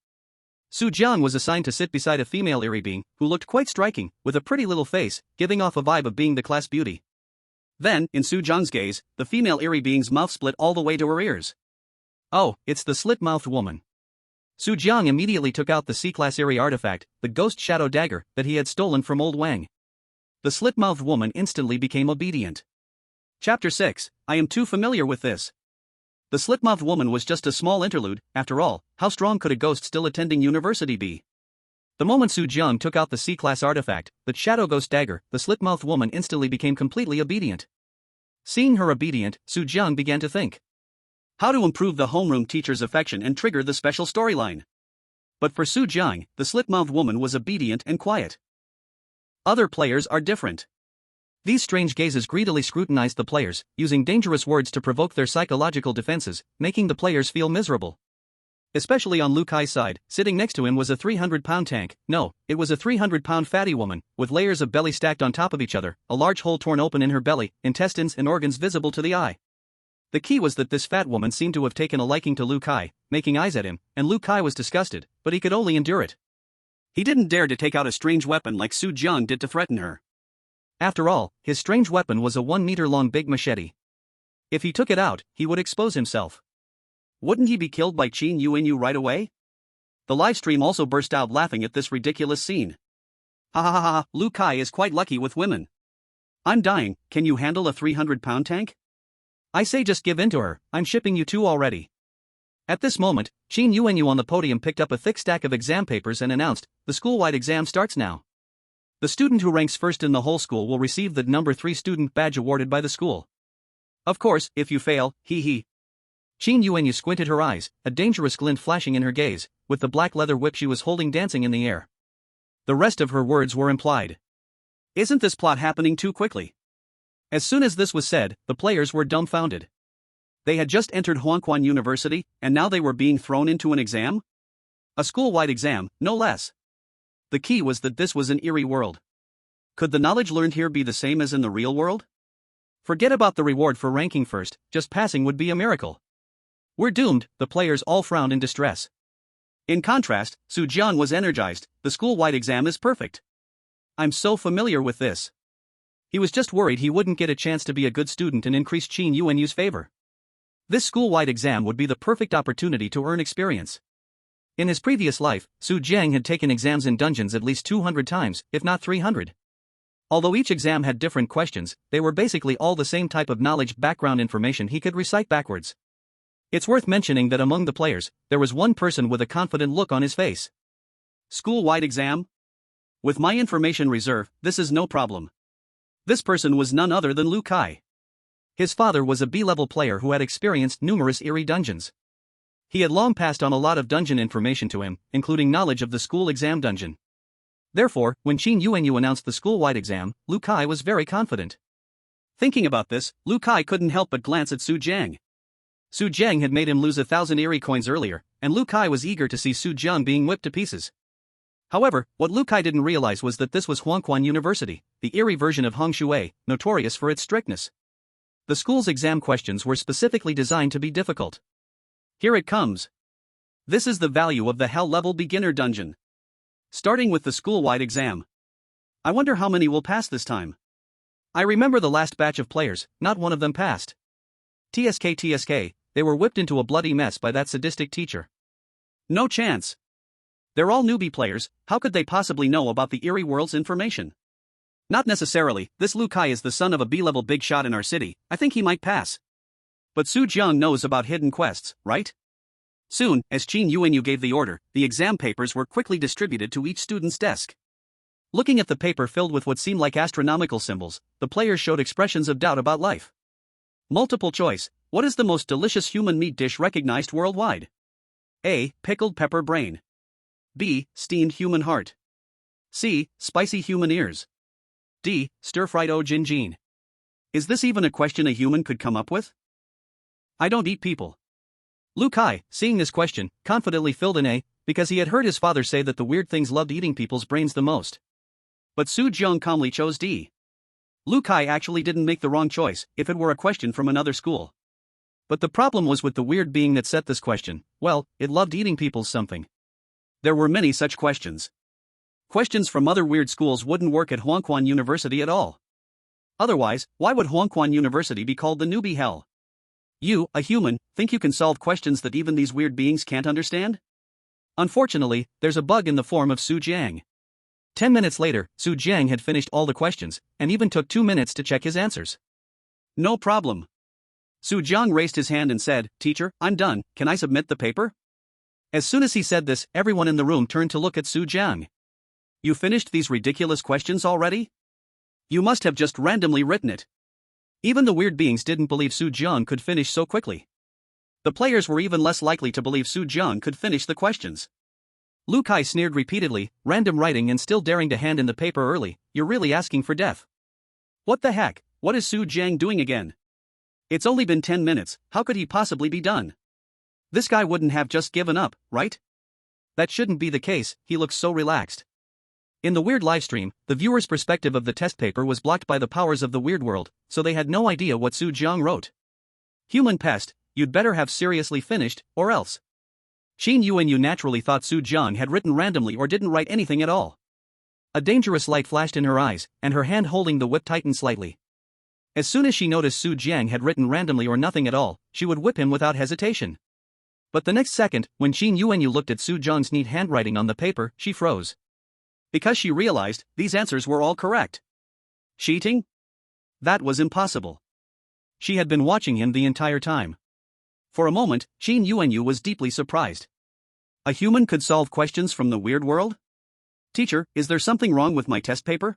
Speaker 1: Su Zhang was assigned to sit beside a female eerie being, who looked quite striking, with a pretty little face, giving off a vibe of being the class beauty. Then, in Su Zhang's gaze, the female eerie being's mouth split all the way to her ears. "Oh, it's the slit-mouthed woman." Su Zhang immediately took out the C-Class eerie artifact, the Ghost Shadow Dagger, that he had stolen from Old Wang. The slit-mouthed woman instantly became obedient. Chapter 6, I am too familiar with this. The slit-mouthed woman was just a small interlude. After all, how strong could a ghost still attending university be? The moment Su Zhang took out the C-Class artifact, the Shadow Ghost Dagger, the slit-mouthed woman instantly became completely obedient. Seeing her obedient, Su Zhang began to think. How to improve the homeroom teacher's affection and trigger the special storyline. But for Su Zhang, the slit-mouthed woman was obedient and quiet. Other players are different. These strange gazes greedily scrutinized the players, using dangerous words to provoke their psychological defenses, making the players feel miserable. Especially on Lu Kai's side, sitting next to him was a 300-pound tank. No, it was a 300-pound fatty woman, with layers of belly stacked on top of each other, a large hole torn open in her belly, intestines and organs visible to the eye. The key was that this fat woman seemed to have taken a liking to Lu Kai, making eyes at him, and Lu Kai was disgusted, but he could only endure it. He didn't dare to take out a strange weapon like Su Zhang did to threaten her. After all, his strange weapon was a 1-meter-long big machete. If he took it out, he would expose himself. Wouldn't he be killed by Qin Yuanyu right away? The livestream also burst out laughing at this ridiculous scene. Ha ha ha ha, Lu Kai is quite lucky with women. I'm dying, can you handle a 300-pound tank? I say just give in to her, I'm shipping you 2 already. At this moment, Qin Yuanyu on the podium picked up a thick stack of exam papers and announced, the school-wide exam starts now. The student who ranks first in the whole school will receive the number 3 student badge awarded by the school. Of course, if you fail, hee. Qin Yuanyu squinted her eyes, a dangerous glint flashing in her gaze, with the black leather whip she was holding dancing in the air. The rest of her words were implied. Isn't this plot happening too quickly? As soon as this was said, the players were dumbfounded. They had just entered Huangquan University, and now they were being thrown into an exam? A school-wide exam, no less. The key was that this was an eerie world. Could the knowledge learned here be the same as in the real world? Forget about the reward for ranking first, just passing would be a miracle. We're doomed, the players all frowned in distress. In contrast, Su Jiang was energized. The school-wide exam is perfect. I'm so familiar with this. He was just worried he wouldn't get a chance to be a good student and increase Qin Yuanyu's favor. This school-wide exam would be the perfect opportunity to earn experience. In his previous life, Su Jiang had taken exams in dungeons at least 200 times, if not 300. Although each exam had different questions, they were basically all the same type of knowledge background information he could recite backwards. It's worth mentioning that among the players, there was one person with a confident look on his face. School-wide exam? With my information reserve, this is no problem. This person was none other than Lu Kai. His father was a B-level player who had experienced numerous eerie dungeons. He had long passed on a lot of dungeon information to him, including knowledge of the school exam dungeon. Therefore, when Qin Yuanyu announced the school-wide exam, Lu Kai was very confident. Thinking about this, Lu Kai couldn't help but glance at Su Jiang. Su Jiang had made him lose 1,000 eerie coins earlier, and Lu Kai was eager to see Su Jiang being whipped to pieces. However, what Lu Kai didn't realize was that this was Huangquan University, the eerie version of Hongshui, notorious for its strictness. The school's exam questions were specifically designed to be difficult. Here it comes. This is the value of the Hell-level beginner dungeon. Starting with the school-wide exam. I wonder how many will pass this time. I remember the last batch of players, not one of them passed. TSK, they were whipped into a bloody mess by that sadistic teacher. No chance. They're all newbie players, how could they possibly know about the eerie world's information? Not necessarily, this Lu Kai is the son of a B-level big shot in our city, I think he might pass. But Su Jiang knows about hidden quests, right? Soon, as Qin Yuanyu gave the order, the exam papers were quickly distributed to each student's desk. Looking at the paper filled with what seemed like astronomical symbols, the players showed expressions of doubt about life. Multiple choice, what is the most delicious human meat dish recognized worldwide? A. Pickled pepper brain. B. Steamed human heart. C. Spicy human ears. D. Stir-fried o-jin-jin. Is this even a question a human could come up with? I don't eat people. Lu Kai, seeing this question, confidently filled in A, because he had heard his father say that the weird things loved eating people's brains the most. But Su Jiang calmly chose D. Lu Kai actually didn't make the wrong choice, if it were a question from another school. But the problem was with the weird being that set this question, well, it loved eating people's something. There were many such questions. Questions from other weird schools wouldn't work at Huangquan University at all. Otherwise, why would Huangquan University be called the newbie hell? You, a human, think you can solve questions that even these weird beings can't understand? Unfortunately, there's a bug in the form of Su Jiang. 10 minutes later, Su Jiang had finished all the questions, and even took 2 minutes to check his answers. No problem. Su Jiang raised his hand and said, "Teacher, I'm done, can I submit the paper?" As soon as he said this, everyone in the room turned to look at Su Jiang. You finished these ridiculous questions already? You must have just randomly written it. Even the weird beings didn't believe Su Jiang could finish so quickly. The players were even less likely to believe Su Jiang could finish the questions. Lu Kai sneered repeatedly, random writing and still daring to hand in the paper early, you're really asking for death. What the heck, what is Su Jiang doing again? It's only been 10 minutes, how could he possibly be done? This guy wouldn't have just given up, right? That shouldn't be the case, he looks so relaxed. In the weird livestream, the viewer's perspective of the test paper was blocked by the powers of the weird world, so they had no idea what Su Jiang wrote. Human pest, you'd better have seriously finished, or else. Qin Yuanyu naturally thought Su Jiang had written randomly or didn't write anything at all. A dangerous light flashed in her eyes, and her hand holding the whip tightened slightly. As soon as she noticed Su Jiang had written randomly or nothing at all, she would whip him without hesitation. But the next second, when Qin Yuanyu looked at Su Jiang's neat handwriting on the paper, she froze. Because she realized, these answers were all correct. Cheating? That was impossible. She had been watching him the entire time. For a moment, Qin Yuanyu was deeply surprised. A human could solve questions from the weird world? Teacher, is there something wrong with my test paper?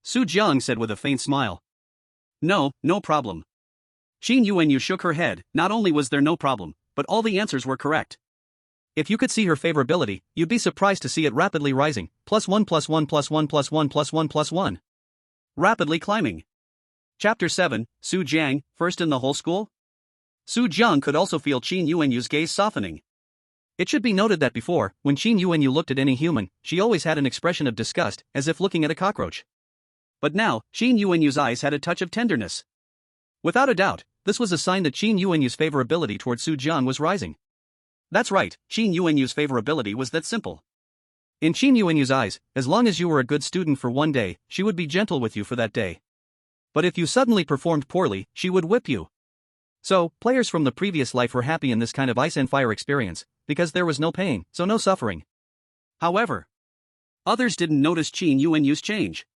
Speaker 1: Su Jiang said with a faint smile. No, no problem. Qin Yuanyu shook her head, not only was there no problem, but all the answers were correct. If you could see her favorability, you'd be surprised to see it rapidly rising, +1 +1 +1 +1 +1 +1. Rapidly climbing. Chapter 7, Su Jiang, first in the whole school? Su Jiang could also feel Qin Yuanyu's gaze softening. It should be noted that before, when Qin Yuanyu looked at any human, she always had an expression of disgust, as if looking at a cockroach. But now, Qin Yuanyu's eyes had a touch of tenderness. Without a doubt, this was a sign that Qin Yuanyu's favorability towards Su Jiang was rising. That's right, Qin Yuanyu's favorability was that simple. In Qin Yuanyu's eyes, as long as you were a good student for one day, she would be gentle with you for that day. But if you suddenly performed poorly, she would whip you. So, players from the previous life were happy in this kind of ice and fire experience, because there was no pain, so no suffering. However, others didn't notice Qin Yuanyu's change.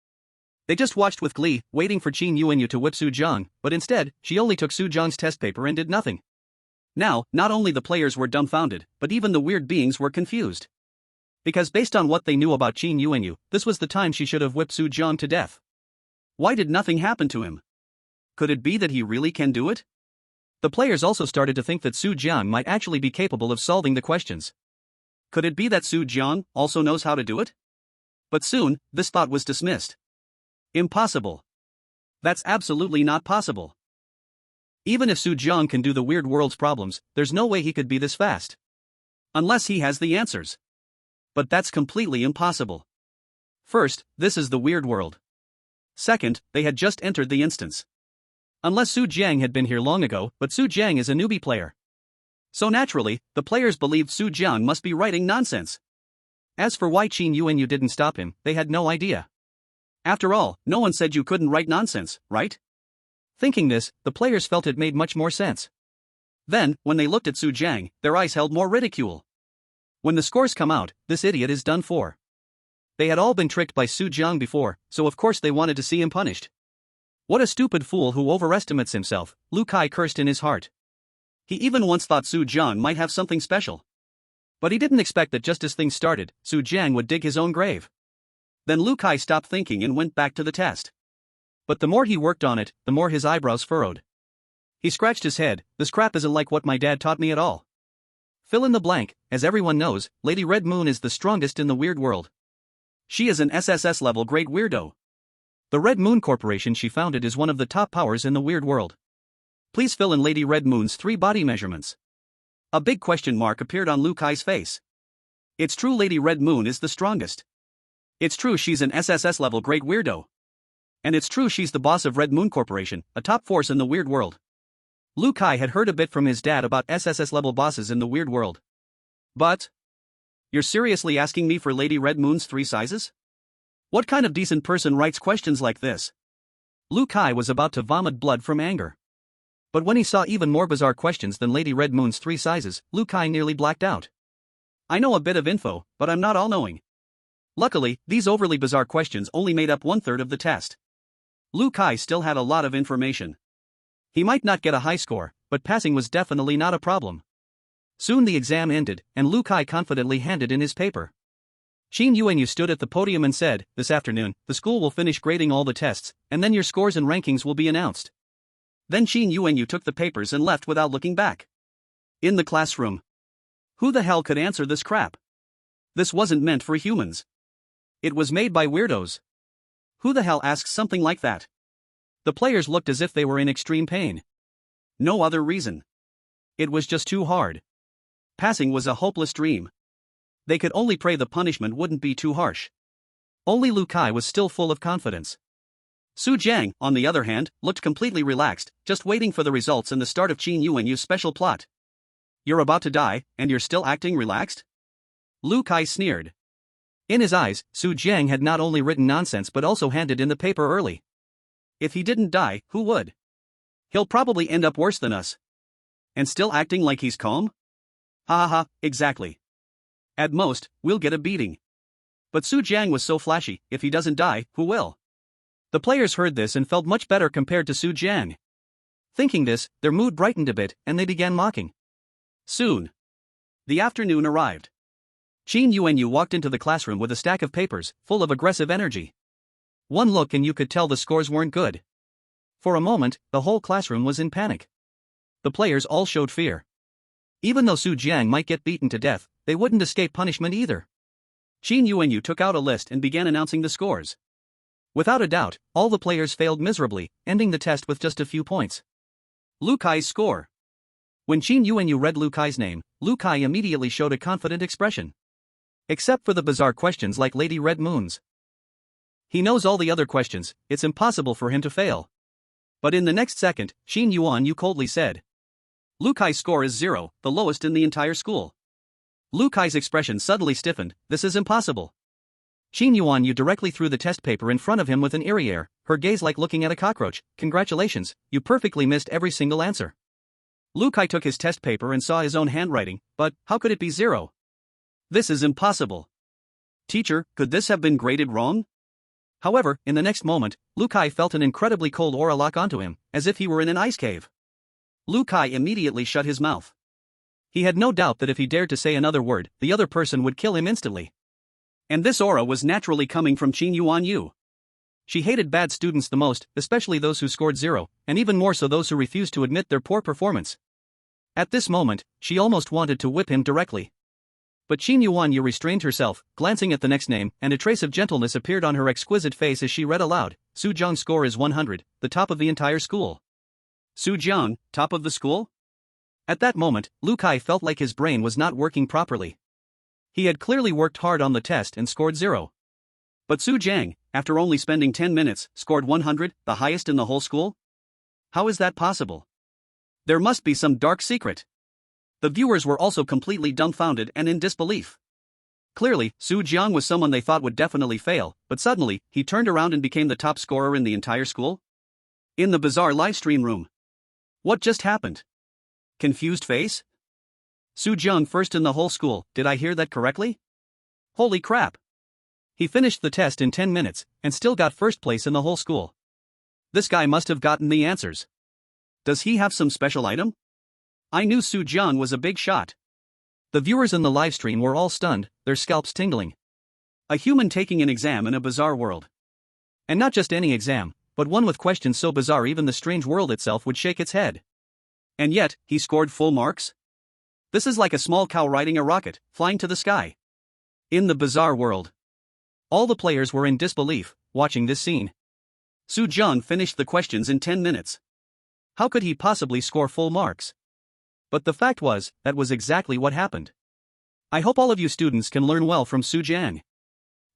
Speaker 1: They just watched with glee, waiting for Qin Yuanyu to whip Su Jiang, but instead, she only took Su Jiang's test paper and did nothing. Now, not only the players were dumbfounded, but even the weird beings were confused. Because based on what they knew about Qin Yuanyu, this was the time she should have whipped Su Jiang to death. Why did nothing happen to him? Could it be that he really can do it? The players also started to think that Su Jiang might actually be capable of solving the questions. Could it be that Su Jiang also knows how to do it? But soon, this thought was dismissed. Impossible. That's absolutely not possible. Even if Su Jiang can do the weird world's problems, there's no way he could be this fast. Unless he has the answers. But that's completely impossible. First, this is the weird world. Second, they had just entered the instance. Unless Su Jiang had been here long ago, but Su Jiang is a newbie player. So naturally, the players believed Su Jiang must be writing nonsense. As for why Qin Yuanyu didn't stop him, they had no idea. After all, no one said you couldn't write nonsense, right? Thinking this, the players felt it made much more sense. Then, when they looked at Su Jiang, their eyes held more ridicule. When the scores come out, this idiot is done for. They had all been tricked by Su Jiang before, so of course they wanted to see him punished. What a stupid fool who overestimates himself, Lu Kai cursed in his heart. He even once thought Su Jiang might have something special. But he didn't expect that just as things started, Su Jiang would dig his own grave. Then Lu Kai stopped thinking and went back to the test. But the more he worked on it, the more his eyebrows furrowed. He scratched his head, this crap isn't like what my dad taught me at all. Fill in the blank, as everyone knows, Lady Red Moon is the strongest in the weird world. She is an SSS level great weirdo. The Red Moon Corporation she founded is one of the top powers in the weird world. Please fill in Lady Red Moon's 3 body measurements. A big question mark appeared on Lu Kai's face. It's true Lady Red Moon is the strongest. It's true she's an SSS level great weirdo. And it's true she's the boss of Red Moon Corporation, a top force in the weird world. Lu Kai had heard a bit from his dad about SSS level bosses in the weird world. But? You're seriously asking me for Lady Red Moon's 3 sizes? What kind of decent person writes questions like this? Lu Kai was about to vomit blood from anger. But when he saw even more bizarre questions than Lady Red Moon's 3 sizes, Lu Kai nearly blacked out. I know a bit of info, but I'm not all-knowing. Luckily, these overly bizarre questions only made up 1/3 of the test. Lu Kai still had a lot of information. He might not get a high score, but passing was definitely not a problem. Soon the exam ended, and Lu Kai confidently handed in his paper. Qin Yuanyu stood at the podium and said, "This afternoon, the school will finish grading all the tests, and then your scores and rankings will be announced." Then Qin Yuanyu took the papers and left without looking back. In the classroom. Who the hell could answer this crap? This wasn't meant for humans. It was made by weirdos. Who the hell asks something like that? The players looked as if they were in extreme pain. No other reason. It was just too hard. Passing was a hopeless dream. They could only pray the punishment wouldn't be too harsh. Only Lu Kai was still full of confidence. Su Jiang, on the other hand, looked completely relaxed, just waiting for the results and the start of Qin Yuanyu's special plot. You're about to die, and you're still acting relaxed? Lu Kai sneered. In his eyes, Su Jiang had not only written nonsense but also handed in the paper early. If he didn't die, who would? He'll probably end up worse than us. And still acting like he's calm? Ha ha ha, exactly. At most, we'll get a beating. But Su Jiang was so flashy, if he doesn't die, who will? The players heard this and felt much better compared to Su Jiang. Thinking this, their mood brightened a bit, and they began mocking. Soon. The afternoon arrived. Qin Yuanyu walked into the classroom with a stack of papers, full of aggressive energy. One look and you could tell the scores weren't good. For a moment, the whole classroom was in panic. The players all showed fear. Even though Su Jiang might get beaten to death, they wouldn't escape punishment either. Qin Yuanyu took out a list and began announcing the scores. Without a doubt, all the players failed miserably, ending the test with just a few points. Lu Kai's score. When Qin Yuanyu read Lu Kai's name, Lu Kai immediately showed a confident expression. Except for the bizarre questions like Lady Red Moon's. He knows all the other questions, it's impossible for him to fail. But in the next second, Shin Yuan Yu coldly said. Lu Kai's score is 0, the lowest in the entire school. Lu Kai's expression suddenly stiffened. This is impossible. Shin Yuan Yu directly threw the test paper in front of him with an eerie air, her gaze like looking at a cockroach. Congratulations, you perfectly missed every single answer. Lu Kai took his test paper and saw his own handwriting, but how could it be 0? This is impossible. Teacher, could this have been graded wrong? However, in the next moment, Lu Kai felt an incredibly cold aura lock onto him, as if he were in an ice cave. Lu Kai immediately shut his mouth. He had no doubt that if he dared to say another word, the other person would kill him instantly. And this aura was naturally coming from Shin Yuan Yu. She hated bad students the most, especially those who scored 0, and even more so those who refused to admit their poor performance. At this moment, she almost wanted to whip him directly. But Shin Yuan Yu restrained herself, glancing at the next name, and a trace of gentleness appeared on her exquisite face as she read aloud. Su Jiang's score is 100, the top of the entire school. Su Jiang, top of the school? At that moment, Lu Kai felt like his brain was not working properly. He had clearly worked hard on the test and scored 0. But Su Jiang, after only spending 10 minutes, scored 100, the highest in the whole school? How is that possible? There must be some dark secret. The viewers were also completely dumbfounded and in disbelief. Clearly, Su Jiang was someone they thought would definitely fail, but suddenly, he turned around and became the top scorer in the entire school? In the bizarre livestream room. What just happened? Confused face? Su Jiang first in the whole school, did I hear that correctly? Holy crap! He finished the test in 10 minutes, and still got first place in the whole school. This guy must have gotten the answers. Does he have some special item? I knew Su Jiang was a big shot. The viewers in the livestream were all stunned, their scalps tingling. A human taking an exam in a bizarre world. And not just any exam, but one with questions so bizarre even the strange world itself would shake its head. And yet, he scored full marks? This is like a small cow riding a rocket, flying to the sky. In the bizarre world. All the players were in disbelief, watching this scene. Su Jiang finished the questions in 10 minutes. How could he possibly score full marks? But the fact was, that was exactly what happened. I hope all of you students can learn well from Su Jiang.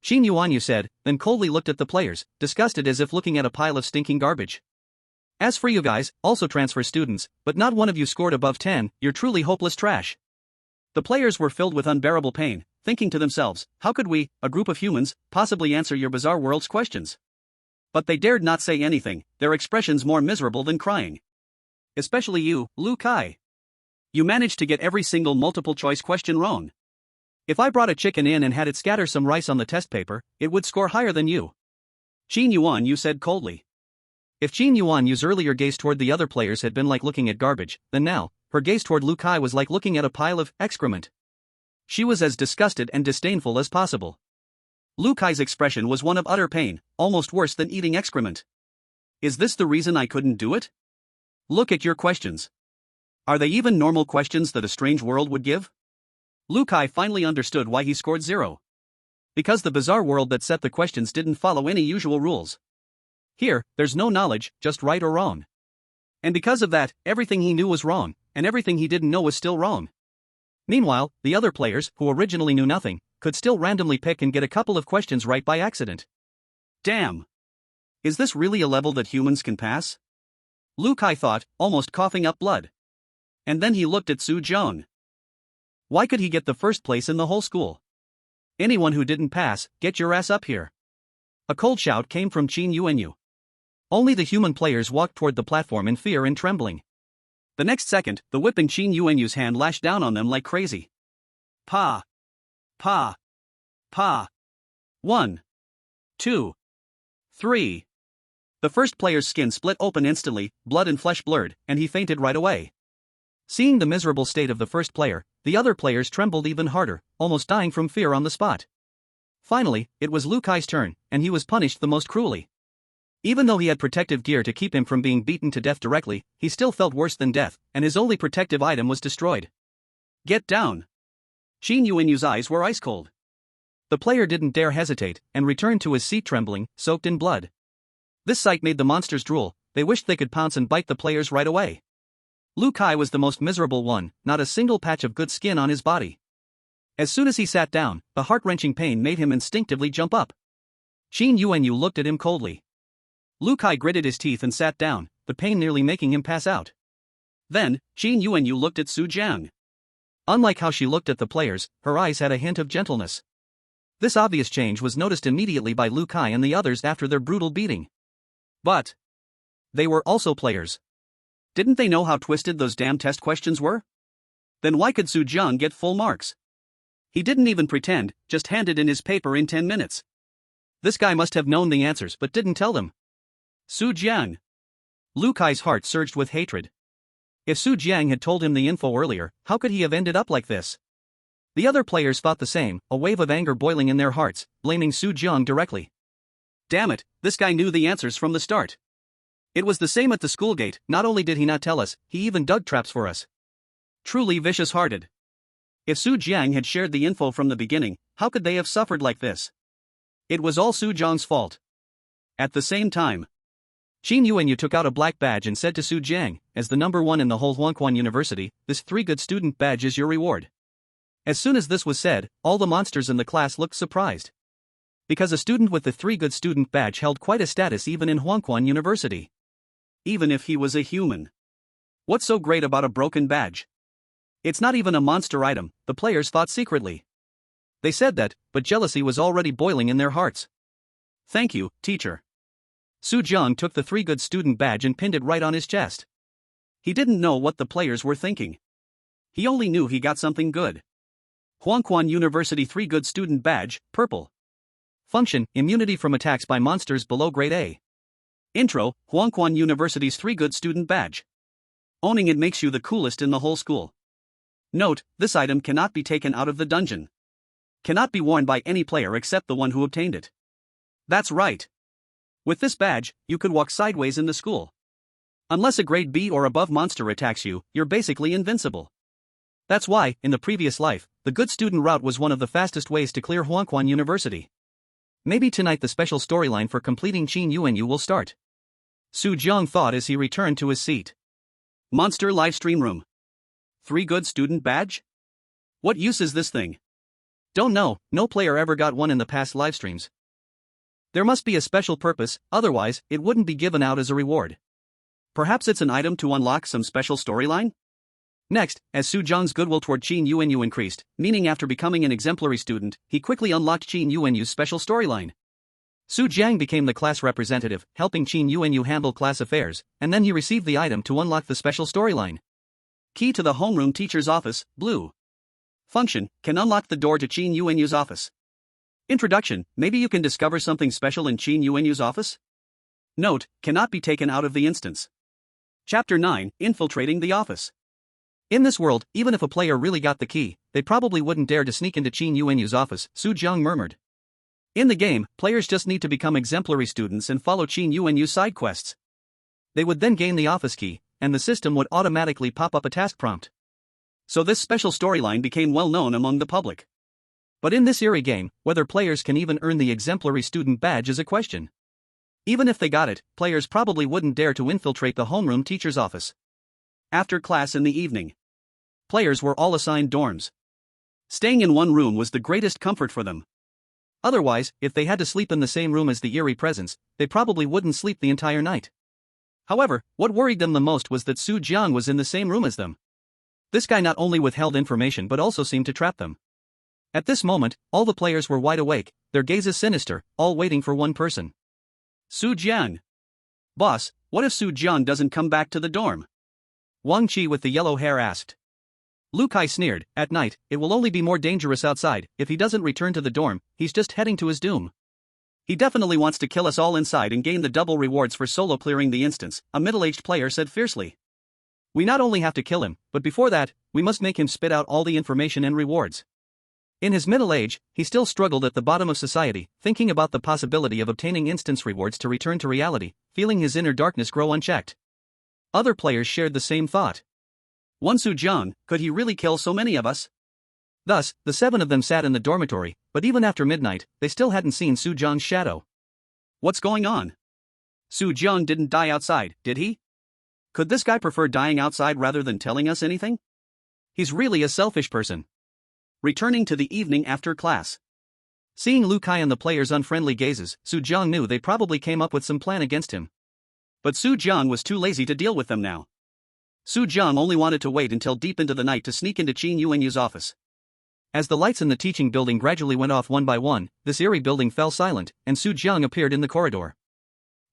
Speaker 1: Shin Yuan Yu said, then coldly looked at the players, disgusted as if looking at a pile of stinking garbage. As for you guys, also transfer students, but not one of you scored above 10, you're truly hopeless trash. The players were filled with unbearable pain, thinking to themselves, how could we, a group of humans, possibly answer your bizarre world's questions? But they dared not say anything, their expressions more miserable than crying. Especially you, Lu Kai. You managed to get every single multiple-choice question wrong. If I brought a chicken in and had it scatter some rice on the test paper, it would score higher than you. Shin Yuan Yu said coldly. If Shin Yuan Yu's earlier gaze toward the other players had been like looking at garbage, then now, her gaze toward Lu Kai was like looking at a pile of excrement. She was as disgusted and disdainful as possible. Lu Kai's expression was one of utter pain, almost worse than eating excrement. Is this the reason I couldn't do it? Look at your questions. Are they even normal questions that a strange world would give? Lu Kai finally understood why he scored 0. Because the bizarre world that set the questions didn't follow any usual rules. Here, there's no knowledge, just right or wrong. And because of that, everything he knew was wrong, and everything he didn't know was still wrong. Meanwhile, the other players, who originally knew nothing, could still randomly pick and get a couple of questions right by accident. Damn! Is this really a level that humans can pass? Lu Kai thought, almost coughing up blood. And then he looked at Su Jiang. Why could he get the first place in the whole school? Anyone who didn't pass, get your ass up here. A cold shout came from Shin Yuan Yu. Only the human players walked toward the platform in fear and trembling. The next second, the whipping Shin Yuan Yu's hand lashed down on them like crazy. Pa! Pa! Pa! 1, 2, 3. The first player's skin split open instantly, blood and flesh blurred, and he fainted right away. Seeing the miserable state of the first player, the other players trembled even harder, almost dying from fear on the spot. Finally, it was Lu Kai's turn, and he was punished the most cruelly. Even though he had protective gear to keep him from being beaten to death directly, he still felt worse than death, and his only protective item was destroyed. Get down! Shin Yuan Yu's eyes were ice cold. The player didn't dare hesitate, and returned to his seat trembling, soaked in blood. This sight made the monsters drool, they wished they could pounce and bite the players right away. Lu Kai was the most miserable one, not a single patch of good skin on his body. As soon as he sat down, a heart-wrenching pain made him instinctively jump up. Shin Yuan Yu looked at him coldly. Lu Kai gritted his teeth and sat down, the pain nearly making him pass out. Then, Qin Yuanyu looked at Su Jiang. Unlike how she looked at the players, her eyes had a hint of gentleness. This obvious change was noticed immediately by Lu Kai and the others after their brutal beating. But they were also players. Didn't they know how twisted those damn test questions were? Then why could Su Jiang get full marks? He didn't even pretend, just handed in his paper in 10 minutes. This guy must have known the answers but didn't tell them. Su Jiang. Lu Kai's heart surged with hatred. If Su Jiang had told him the info earlier, how could he have ended up like this? The other players thought the same, a wave of anger boiling in their hearts, blaming Su Jiang directly. Damn it, this guy knew the answers from the start. It was the same at the school gate, not only did he not tell us, he even dug traps for us. Truly vicious-hearted. If Su Jiang had shared the info from the beginning, how could they have suffered like this? It was all Su Jiang's fault. At the same time, Qin Yuanyu took out a black badge and said to Su Jiang, as the number one in the whole Huangquan University, this 3 good student badge is your reward. As soon as this was said, all the monsters in the class looked surprised. Because a student with the 3 good student badge held quite a status even in Huangquan University. Even if he was a human. What's so great about a broken badge? It's not even a monster item, the players thought secretly. They said that, but jealousy was already boiling in their hearts. Thank you, teacher. Su Jiang took the 3 good student badge and pinned it right on his chest. He didn't know what the players were thinking. He only knew he got something good. Huangquan University 3 good student badge, purple. Function, immunity from attacks by monsters below grade A. Intro, Huangquan University's 3 good student badge. Owning it makes you the coolest in the whole school. Note, this item cannot be taken out of the dungeon. Cannot be worn by any player except the one who obtained it. That's right. With this badge, you could walk sideways in the school. Unless a grade B or above monster attacks you, you're basically invincible. That's why, in the previous life, the good student route was one of the fastest ways to clear Huangquan University. Maybe tonight the special storyline for completing Qin Yuanyu will start. Su Jiang thought as he returned to his seat. Monster livestream room. 3 good student badge? What use is this thing? Don't know, no player ever got one in the past livestreams. There must be a special purpose, otherwise, it wouldn't be given out as a reward. Perhaps it's an item to unlock some special storyline? Next, as Su Jiang's goodwill toward Qin Yuanyu increased, meaning after becoming an exemplary student, he quickly unlocked Qin Yuanyu's special storyline. Su Jiang became the class representative, helping Qin Yuanyu handle class affairs, and then he received the item to unlock the special storyline. Key to the homeroom teacher's office, blue. Function, can unlock the door to Qin Yuanyu's office. Introduction, maybe you can discover something special in Qin Yuanyu's office? Note, cannot be taken out of the instance. Chapter 9, Infiltrating the Office. In this world, even if a player really got the key, they probably wouldn't dare to sneak into Qin Yuanyu's office, Su Jiang murmured. In the game, players just need to become exemplary students and follow Qin Yuanyu's side quests. They would then gain the office key, and the system would automatically pop up a task prompt. So this special storyline became well known among the public. But in this eerie game, whether players can even earn the exemplary student badge is a question. Even if they got it, players probably wouldn't dare to infiltrate the homeroom teacher's office. After class in the evening, players were all assigned dorms. Staying in one room was the greatest comfort for them. Otherwise, if they had to sleep in the same room as the eerie presence, they probably wouldn't sleep the entire night. However, what worried them the most was that Su Jiang was in the same room as them. This guy not only withheld information but also seemed to trap them. At this moment, all the players were wide awake, their gazes sinister, all waiting for one person. Su Jiang. Boss, what if Su Jiang doesn't come back to the dorm? Wang Qi with the yellow hair asked. Lu Kai sneered, at night, it will only be more dangerous outside, if he doesn't return to the dorm, he's just heading to his doom. He definitely wants to kill us all inside and gain the double rewards for solo clearing the instance, a middle-aged player said fiercely. We not only have to kill him, but before that, we must make him spit out all the information and rewards. In his middle age, he still struggled at the bottom of society, thinking about the possibility of obtaining instance rewards to return to reality, feeling his inner darkness grow unchecked. Other players shared the same thought. One Su Jiang, could he really kill so many of us? Thus, the 7 of them sat in the dormitory, but even after midnight, they still hadn't seen Su Jiang's shadow. What's going on? Su Jiang didn't die outside, did he? Could this guy prefer dying outside rather than telling us anything? He's really a selfish person. Returning to the evening after class. Seeing Lu Kai and the players' unfriendly gazes, Su Jiang knew they probably came up with some plan against him. But Su Jiang was too lazy to deal with them now. Su Jiang only wanted to wait until deep into the night to sneak into Qin Yuanyu's office. As the lights in the teaching building gradually went off one by one, this eerie building fell silent, and Su Jiang appeared in the corridor.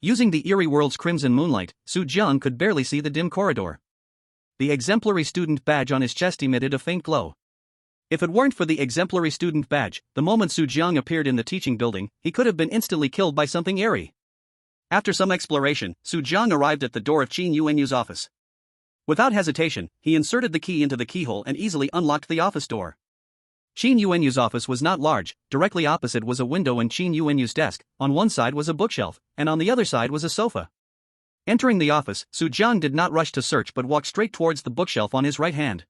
Speaker 1: Using the eerie world's crimson moonlight, Su Jiang could barely see the dim corridor. The exemplary student badge on his chest emitted a faint glow. If it weren't for the exemplary student badge, the moment Su Jiang appeared in the teaching building, he could have been instantly killed by something eerie. After some exploration, Su Jiang arrived at the door of Qin Yuanyu's office. Without hesitation, he inserted the key into the keyhole and easily unlocked the office door. Qin Yuanyu's office was not large. Directly opposite was a window in Qin Yuanyu's desk, on one side was a bookshelf, and on the other side was a sofa. Entering the office, Su Jiang did not rush to search but walked straight towards the bookshelf on his right hand.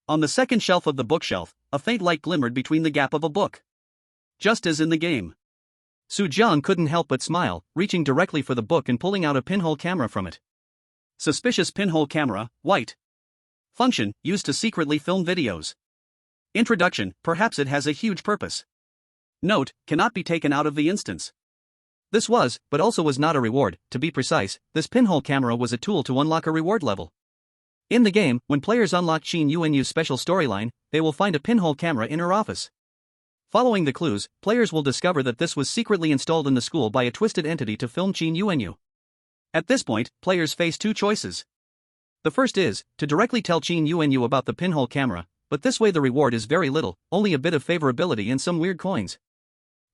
Speaker 1: On the second shelf of the bookshelf, a faint light glimmered between the gap of a book. Just as in the game. Su Jiang couldn't help but smile, reaching directly for the book and pulling out a pinhole camera from it. Suspicious pinhole camera, white. Function, used to secretly film videos. Introduction, perhaps it has a huge purpose. Note, cannot be taken out of the instance. This was, but also was not a reward. To be precise, this pinhole camera was a tool to unlock a reward level. In the game, when players unlock Qin Yuanyu's special storyline, they will find a pinhole camera in her office. Following the clues, players will discover that this was secretly installed in the school by a twisted entity to film Qin Yuanyu. At this point, players face two choices. The first is to directly tell Qin Yuanyu about the pinhole camera, but this way the reward is very little, only a bit of favorability and some weird coins.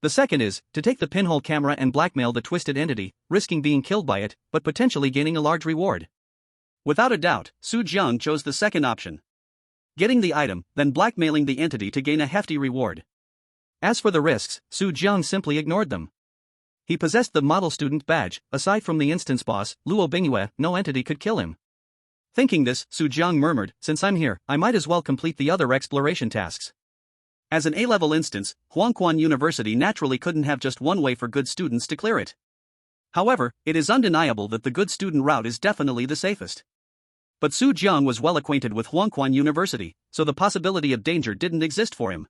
Speaker 1: The second is to take the pinhole camera and blackmail the twisted entity, risking being killed by it, but potentially gaining a large reward. Without a doubt, Su Jiang chose the second option. Getting the item, then blackmailing the entity to gain a hefty reward. As for the risks, Su Jiang simply ignored them. He possessed the model student badge. Aside from the instance boss, Luo Bingyue, no entity could kill him. Thinking this, Su Jiang murmured, since I'm here, I might as well complete the other exploration tasks. As an A-level instance, Huangquan University naturally couldn't have just one way for good students to clear it. However, it is undeniable that the good student route is definitely the safest. But Su Jiang was well acquainted with Huangquan University, so the possibility of danger didn't exist for him.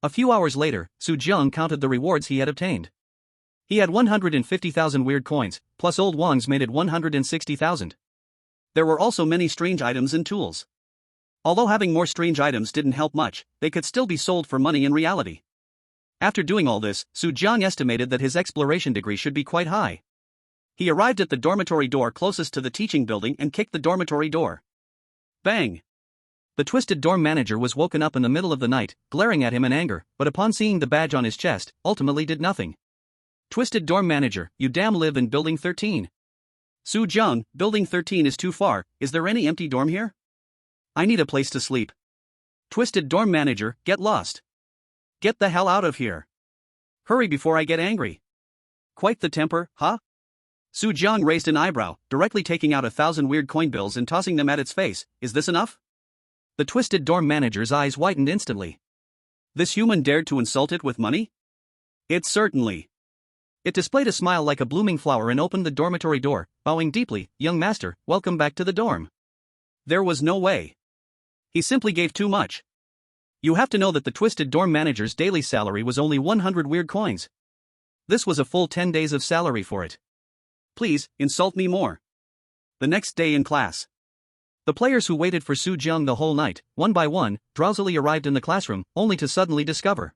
Speaker 1: A few hours later, Su Jiang counted the rewards he had obtained. He had 150,000 weird coins, plus old Wang's made it 160,000. There were also many strange items and tools. Although having more strange items didn't help much, they could still be sold for money in reality. After doing all this, Su Jiang estimated that his exploration degree should be quite high. He arrived at the dormitory door closest to the teaching building and kicked the dormitory door. Bang! The twisted dorm manager was woken up in the middle of the night, glaring at him in anger, but upon seeing the badge on his chest, ultimately did nothing. Twisted dorm manager, you damn live in building 13. Su Jiang, building 13 is too far, is there any empty dorm here? I need a place to sleep. Twisted dorm manager, get lost. Get the hell out of here. Hurry before I get angry. Quite the temper, huh? Su Jiang raised an eyebrow, directly taking out 1,000 weird coin bills and tossing them at its face. Is this enough? The twisted dorm manager's eyes widened instantly. This human dared to insult it with money? It certainly. It displayed a smile like a blooming flower and opened the dormitory door, bowing deeply. Young master, welcome back to the dorm. There was no way. He simply gave too much. You have to know that the twisted dorm manager's daily salary was only 100 weird coins. This was a full 10 days of salary for it. Please, insult me more. The next day in class. The players who waited for Su Jiang the whole night, one by one, drowsily arrived in the classroom, only to suddenly discover.